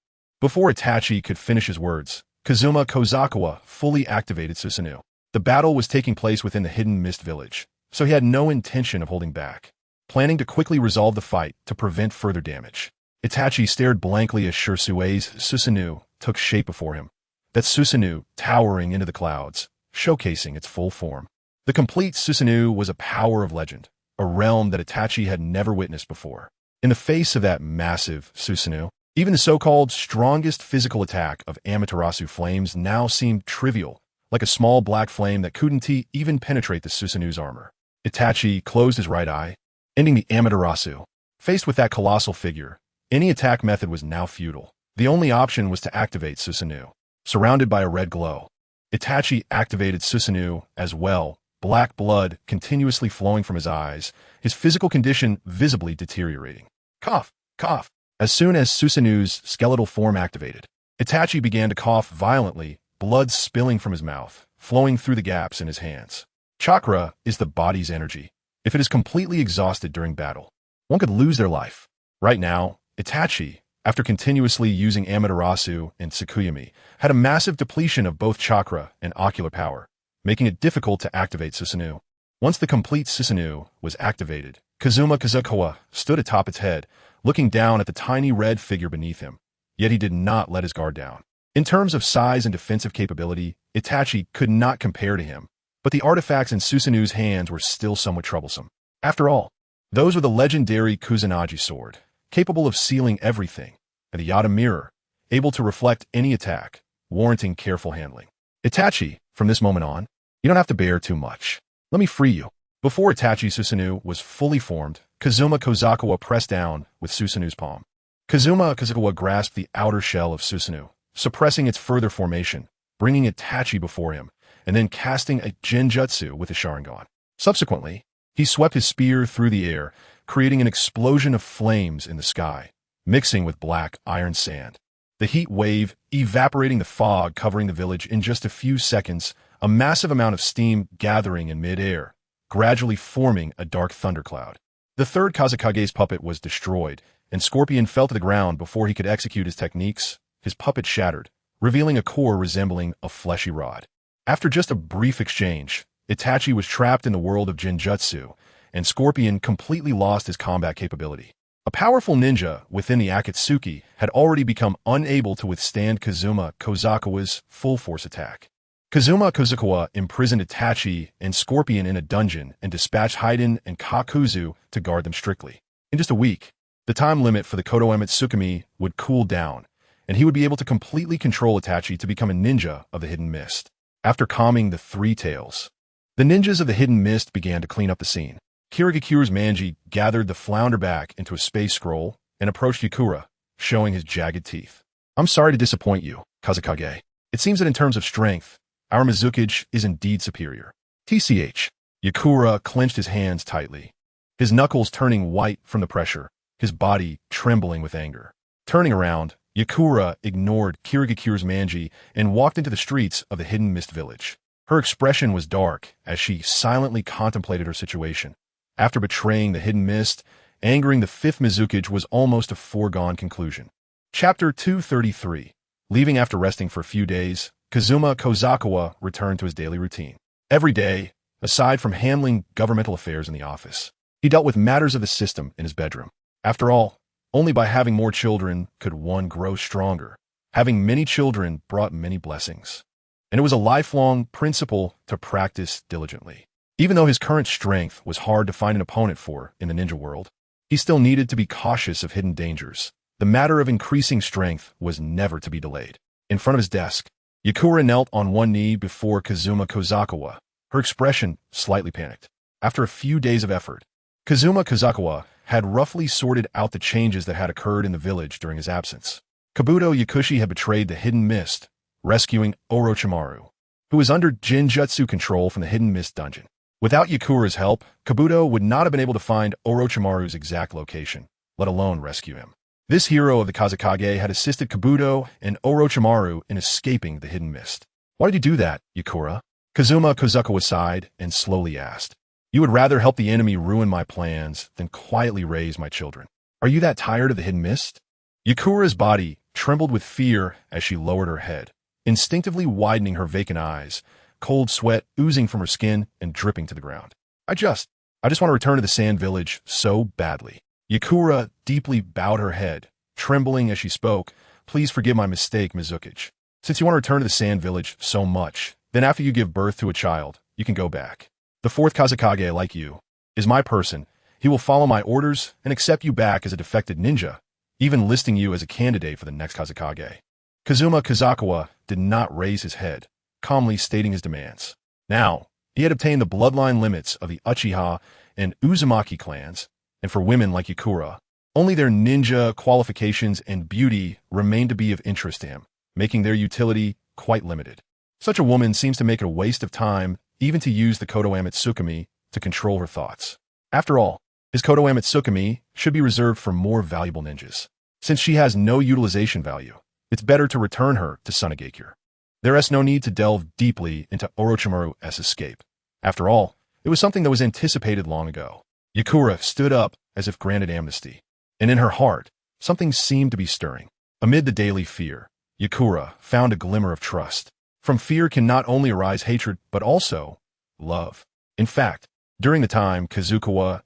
Before Itachi could finish his words, Kazuma Kazukawa fully activated Susanoo. The battle was taking place within the Hidden Mist village, so he had no intention of holding back, planning to quickly resolve the fight to prevent further damage. Itachi stared blankly as Shirsui's Susanoo took shape before him, that Susanoo towering into the clouds, showcasing its full form. The complete Susanoo was a power of legend, a realm that Itachi had never witnessed before. In the face of that massive Susanoo, even the so-called strongest physical attack of Amaterasu flames now seemed trivial, like a small black flame that couldn't even penetrate the Susanoo's armor. Itachi closed his right eye, ending the Amaterasu. Faced with that colossal figure, any attack method was now futile. The only option was to activate Susanoo. Surrounded by a red glow, Itachi activated Susanoo as well, black blood continuously flowing from his eyes, his physical condition visibly deteriorating. Cough, cough. As soon as Susanoo's skeletal form activated, Itachi began to cough violently, blood spilling from his mouth, flowing through the gaps in his hands. Chakra is the body's energy. If it is completely exhausted during battle, one could lose their life. Right now, Itachi, after continuously using Amaterasu and Tsukuyami, had a massive depletion of both chakra and ocular power, making it difficult to activate Susanoo. Once the complete Susanoo was activated, Kazumafaces stood atop its head, looking down at the tiny red figure beneath him. Yet he did not let his guard down. In terms of size and defensive capability, Itachi could not compare to him, but the artifacts in Susanoo's hands were still somewhat troublesome. After all, those were the legendary Kusanagi sword, capable of sealing everything, and the Yata mirror, able to reflect any attack, warranting careful handling. Itachi, from this moment on, you don't have to bear too much. Let me free you. Before Itachi's Susanoo was fully formed, Kazumafaces pressed down with Susanoo's palm. Kazumafaces grasped the outer shell of Susanoo, suppressing its further formation, bringing Itachi before him, and then casting a genjutsu with the Sharingan. Subsequently, he swept his spear through the air, creating an explosion of flames in the sky, mixing with black iron sand. The heat wave, evaporating the fog covering the village in just a few seconds, a massive amount of steam gathering in mid-air, gradually forming a dark thundercloud. The third Kazekage's puppet was destroyed, and Scorpion fell to the ground before he could execute his techniques. His puppet shattered, revealing a core resembling a fleshy rod. After just a brief exchange, Itachi was trapped in the world of Genjutsu, and Scorpion completely lost his combat capability. A powerful ninja within the Akatsuki had already become unable to withstand Kazumafaces' full-force attack. Kazumafaces imprisoned Itachi and Scorpion in a dungeon and dispatched Haiden and Kakuzu to guard them strictly. In just a week, the time limit for the Kodoeme Tsukumi would cool down, and he would be able to completely control Itachi to become a ninja of the Hidden Mist. After calming the three tails, the ninjas of the Hidden Mist began to clean up the scene. Kirigikuru's Manji gathered the flounder back into a space scroll and approached Yakura, showing his jagged teeth. I'm sorry to disappoint you, Kazekage. It seems that in terms of strength, our Mizukage is indeed superior. TCH. Yakura clenched his hands tightly, his knuckles turning white from the pressure, his body trembling with anger. Turning around, Yakura ignored Kirigikuru's Manji and walked into the streets of the Hidden Mist village. Her expression was dark as she silently contemplated her situation. After betraying the Hidden Mist, angering the fifth Mizukage was almost a foregone conclusion. Chapter 233. Leaving after resting for a few days, Kazumafaces returned to his daily routine. Every day, aside from handling governmental affairs in the office, he dealt with matters of the system in his bedroom. After all, only by having more children could one grow stronger. Having many children brought many blessings, and it was a lifelong principle to practice diligently. Even though his current strength was hard to find an opponent for in the ninja world, he still needed to be cautious of hidden dangers. The matter of increasing strength was never to be delayed. In front of his desk, Yakura knelt on one knee before Kazumafaces, her expression slightly panicked. After a few days of effort, Kazumafaces had roughly sorted out the changes that had occurred in the village during his absence. Kabuto Yakushi had betrayed the Hidden Mist, rescuing Orochimaru, who was under Genjutsu control from the Hidden Mist dungeon. Without Yakura's help, Kabuto would not have been able to find Orochimaru's exact location, let alone rescue him. This hero of the Kazekage had assisted Kabuto and Orochimaru in escaping the Hidden Mist. Why did you do that, Yakura? Kazumafaces sighed and slowly asked. You would rather help the enemy ruin my plans than quietly raise my children. Are you that tired of the Hidden Mist? Yakura's body trembled with fear as she lowered her head, instinctively widening her vacant eyes, cold sweat oozing from her skin and dripping to the ground. I just want to return to the sand village so badly. Yakura deeply bowed her head, trembling as she spoke. Please forgive my mistake, Mizukichi. Since you want to return to the sand village so much, then after you give birth to a child, you can go back. The fourth Kazakage, like you, is my person. He will follow my orders and accept you back as a defected ninja, even listing you as a candidate for the next Kazakage. Kazumafukawa did not raise his head, calmly stating his demands. Now, he had obtained the bloodline limits of the Uchiha and Uzumaki clans, and for women like Yakura, only their ninja qualifications and beauty remained to be of interest to him, making their utility quite limited. Such a woman seems to make it a waste of time even to use the Kodo Amatsukami to control her thoughts. After all, his Kodo Amatsukami should be reserved for more valuable ninjas. Since she has no utilization value, it's better to return her to Sunagakure. There is no need to delve deeply into Orochimaru's escape. After all, it was something that was anticipated long ago. Yakura stood up as if granted amnesty, and in her heart, something seemed to be stirring. Amid the daily fear, Yakura found a glimmer of trust. From fear can not only arise hatred, but also love. In fact, during the time Kazukawa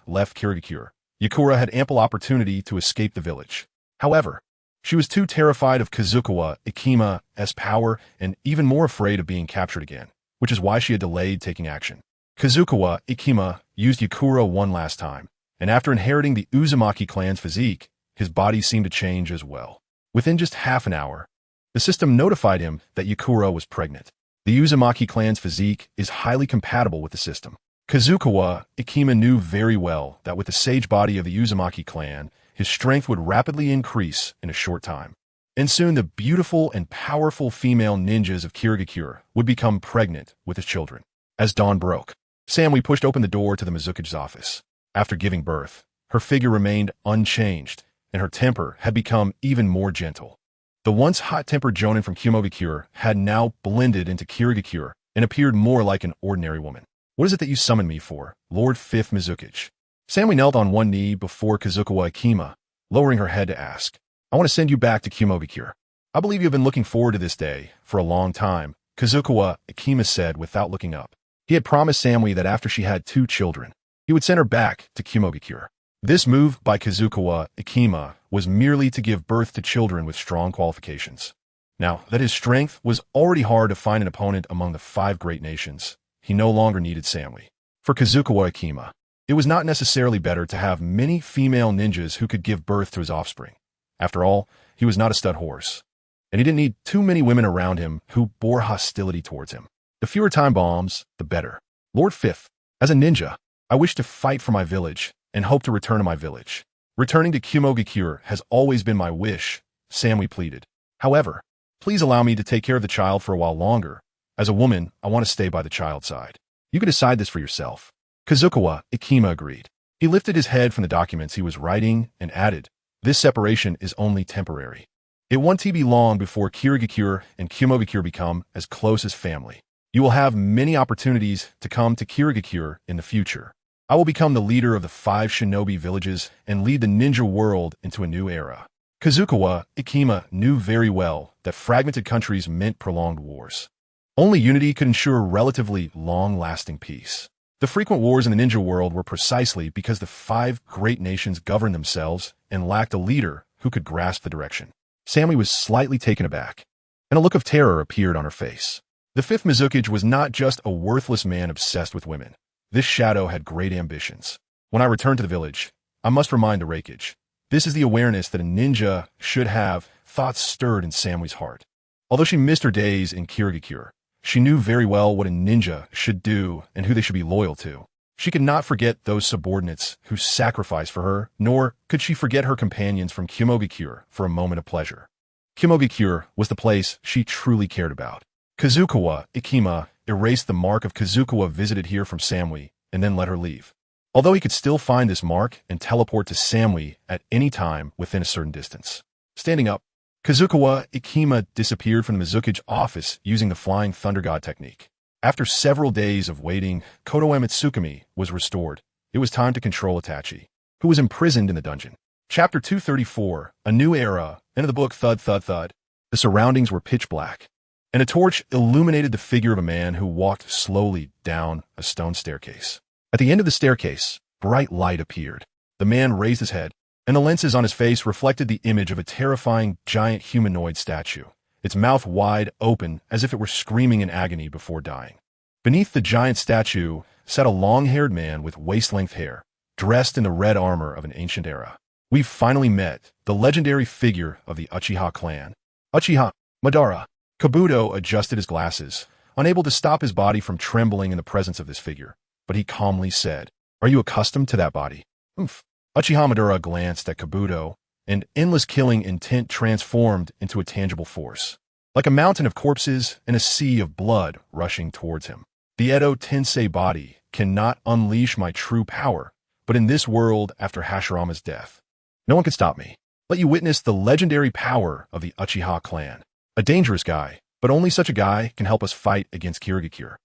left Kirigakure, Yakura had ample opportunity to escape the village. However, she was too terrified of Kazukawa's power and even more afraid of being captured again, which is why she had delayed taking action. Kazukawa used Yakura one last time, and after inheriting the Uzumaki clan's physique, his body seemed to change as well. Within just half an hour, the system notified him that Yakura was pregnant. The Uzumaki clan's physique is highly compatible with the system. Kazukawa knew very well that with the sage body of the Uzumaki clan, his strength would rapidly increase in a short time. And soon the beautiful and powerful female ninjas of Kirigakure would become pregnant with his children. As dawn broke, Samui pushed open the door to the Mizukichi's office. After giving birth, her figure remained unchanged, and her temper had become even more gentle. The once hot-tempered jonin from Kumogakure had now blended into Kirigakure and appeared more like an ordinary woman. What is it that you summoned me for, Lord Fifth Mizukichi? Samui knelt on one knee before Kazukawa, lowering her head to ask. I want to send you back to Kumogakure. I believe you have been looking forward to this day for a long time, Kazukawa said without looking up. He had promised Samui that after she had 2 children, he would send her back to Kumogakure. This move by Kazukawa was merely to give birth to children with strong qualifications. Now that his strength was already hard to find an opponent among the 5 great nations, he no longer needed Samui. For Kazukawa it was not necessarily better to have many female ninjas who could give birth to his offspring. After all, he was not a stud horse, and he didn't need too many women around him who bore hostility towards him. The fewer time bombs, the better. Lord Fifth, as a ninja, I wish to fight for my village and hope to return to my village. Returning to Kumogakure has always been my wish, Samui pleaded. However, please allow me to take care of the child for a while longer. As a woman, I want to stay by the child's side. You can decide this for yourself. Kazukawa agreed. He lifted his head from the documents he was writing and added, this separation is only temporary. It won't be long before Kirigakure and Kumogakure become as close as family. You will have many opportunities to come to Kirigakure in the future. I will become the leader of the 5 shinobi villages and lead the ninja world into a new era. Kazukawa knew very well that fragmented countries meant prolonged wars. Only unity could ensure relatively long-lasting peace. The frequent wars in the ninja world were precisely because the 5 great nations governed themselves and lacked a leader who could grasp the direction. Samui was slightly taken aback, and a look of terror appeared on her face. The 5th Mizukichi was not just a worthless man obsessed with women. This shadow had great ambitions. When I return to the village, I must remind the Reikage. This is the awareness that a ninja should have. Thoughts stirred in Samui's heart. Although she missed her days in Kirigakure, she knew very well what a ninja should do and who they should be loyal to. She could not forget those subordinates who sacrificed for her, nor could she forget her companions from Kumogakure for a moment of pleasure. Kumogakure was the place she truly cared about. Kazukawa erased the mark of Kazukawa visited here from Samui and then let her leave. Although he could still find this mark and teleport to Samui at any time within a certain distance. Standing up, Kazukawa disappeared from the Mizukichi office using the Flying Thunder God technique. After several days of waiting, Kodo Amatsukami was restored. It was time to control Itachi, who was imprisoned in the dungeon. Chapter 234, A New Era, end of the book. Thud, thud, thud. The surroundings were pitch black. and a torch illuminated the figure of a man who walked slowly down a stone staircase. At the end of the staircase, bright light appeared. The man raised his head, and the lenses on his face reflected the image of a terrifying giant humanoid statue, its mouth wide open as if it were screaming in agony before dying. Beneath the giant statue sat a long-haired man with waist-length hair, dressed in the red armor of an ancient era. We've finally met the legendary figure of the Uchiha clan. Uchiha Madara. Kabuto adjusted his glasses, unable to stop his body from trembling in the presence of this figure, but he calmly said, "Are you accustomed to that body?" Umph. Uchiha Madara glanced at Kabuto, and endless killing intent transformed into a tangible force. Like a mountain of corpses and a sea of blood rushing towards him. The Edo Tensei body cannot unleash my true power, but in this world after Hashirama's death, no one can stop me. Let you witness the legendary power of the Uchiha clan. A dangerous guy, but only such a guy can help us fight against Kirigakure.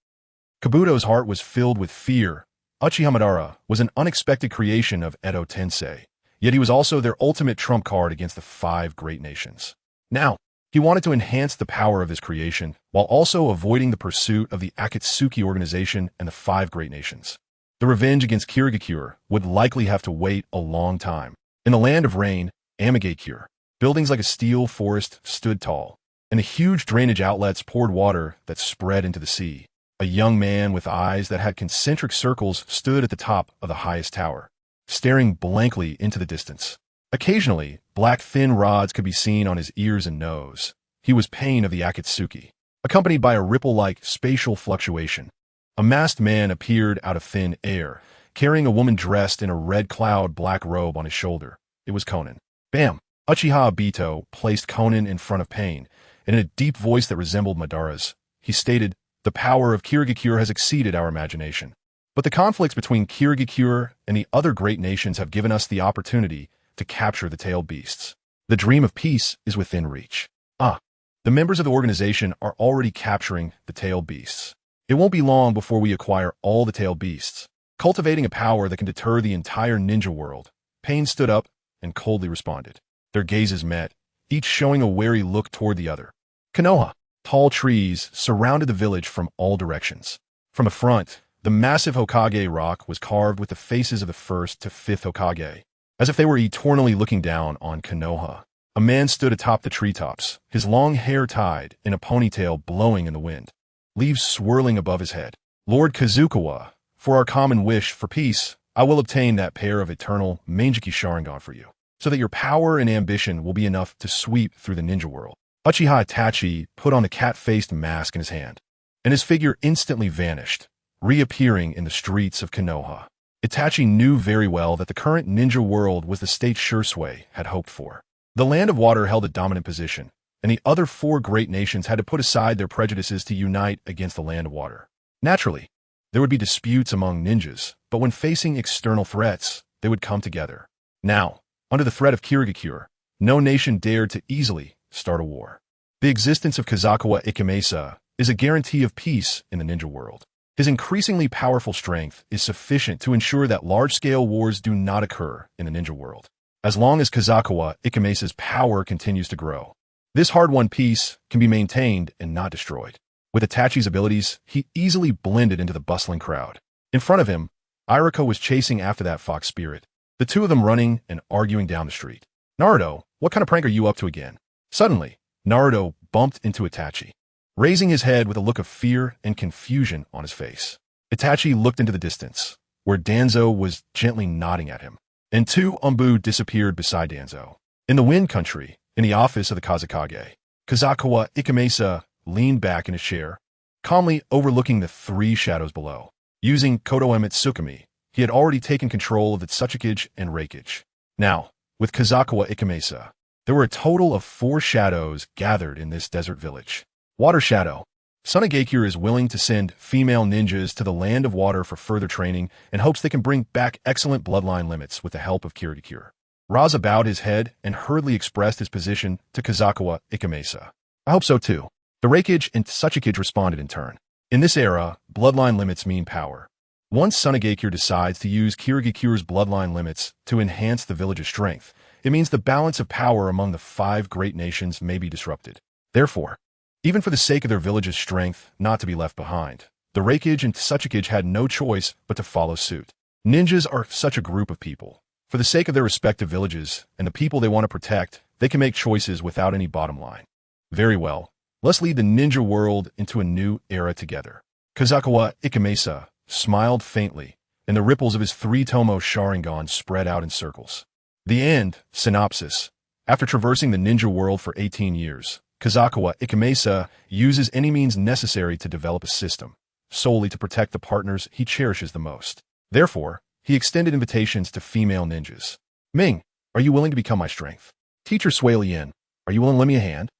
Kabuto's heart was filled with fear. Uchiha Madara was an unexpected creation of Edo Tensei, yet he was also their ultimate trump card against the 5 great nations. Now, he wanted to enhance the power of his creation while also avoiding the pursuit of the Akatsuki organization and the 5 great nations. The revenge against Kirigakure would likely have to wait a long time. In the land of rain, Amigakure, buildings like a steel forest stood tall, and the huge drainage outlets poured water that spread into the sea. A young man with eyes that had concentric circles stood at the top of the highest tower, staring blankly into the distance. Occasionally, black thin rods could be seen on his ears and nose. He was Pain of the Akatsuki, accompanied by a ripple-like spatial fluctuation. A masked man appeared out of thin air, carrying a woman dressed in a red cloud black robe on his shoulder. It was Conan. Bam! Uchiha Obito placed Conan in front of Pain, and in a deep voice that resembled Madara's, he stated, "The power of Kirigakure has exceeded our imagination. But the conflicts between Kirigakure and the other great nations have given us the opportunity to capture the tailed beasts. The dream of peace is within reach." The members of the organization are already capturing the tailed beasts. It won't be long before we acquire all the tailed beasts, cultivating a power that can deter the entire ninja world. Pain stood up and coldly responded. Their gazes met, each showing a wary look toward the other. Konoha. Tall trees surrounded the village from all directions. From the front, the massive Hokage rock was carved with the faces of the 1st to 5th Hokage, as if they were eternally looking down on Konoha. A man stood atop the treetops, his long hair tied in a ponytail blowing in the wind, leaves swirling above his head. "Lord Kazukawa, for our common wish for peace, I will obtain that pair of eternal Mangeki Sharingan for you, so that your power and ambition will be enough to sweep through the ninja world." Uchiha Itachi put on the cat-faced mask in his hand, and his figure instantly vanished, reappearing in the streets of Konoha. Itachi knew very well that the current ninja world was the state Shursui had hoped for. The Land of Water held a dominant position, and the other 4 great nations had to put aside their prejudices to unite against the Land of Water. Naturally, there would be disputes among ninjas, but when facing external threats, they would come together. Now, under the threat of Kirigakure, no nation dared to easily start a war. The existence of Kazakawa Ikemasa is a guarantee of peace in the ninja world. His increasingly powerful strength is sufficient to ensure that large-scale wars do not occur in the ninja world. As long as Kazakawa Ikemasa's power continues to grow, this hard-won peace can be maintained and not destroyed. With Itachi's abilities, he easily blended into the bustling crowd. In front of him, Iruka was chasing after that fox spirit, the 2 of them running and arguing down the street. "Naruto, what kind of prank are you up to again?" Suddenly, Naruto bumped into Itachi, raising his head with a look of fear and confusion on his face. Itachi looked into the distance, where Danzo was gently nodding at him, and 2 Umbu disappeared beside Danzo. In the Wind Country, in the office of the Kazakage, Kazakawa Ikemasa leaned back in his chair, calmly overlooking the 3 shadows below. Using Kodoeme Tsukumi, he had already taken control of the Tsuchikage and Reikage. Now, with Kazakawa Ikemasa, there were a total of 4 shadows gathered in this desert village. Water Shadow. Sunagakure is willing to send female ninjas to the Land of Water for further training and hopes they can bring back excellent bloodline limits with the help of Kirigakure. Raza bowed his head and hurriedly expressed his position to Kazakawa Ikemasa. "I hope so too." The Reikage and Tsuchikage responded in turn. In this era, bloodline limits mean power. Once Sunagakure decides to use Kirigakure's bloodline limits to enhance the village's strength, it means the balance of power among the 5 great nations may be disrupted. Therefore, even for the sake of their village's strength not to be left behind. The Reikage and Tsuchikage had no choice but to follow suit. Ninjas are such a group of people. For the sake of their respective villages and the people they want to protect, they can make choices without any bottom line. Very well, let's lead the ninja world into a new era together. Kazukawa Ikamesa smiled faintly, and the ripples of his three-tomo Sharingan spread out in circles. The end. Synopsis. After traversing the ninja world for 18 years, Kazukawa Ikamesa uses any means necessary to develop a system, solely to protect the partners he cherishes the most. Therefore, he extended invitations to female ninjas. Ming, are you willing to become my strength? Teacher Sui Lien, are you willing to lend me a hand?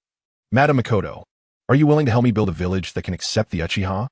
Madam Makoto, are you willing to help me build a village that can accept the Uchiha?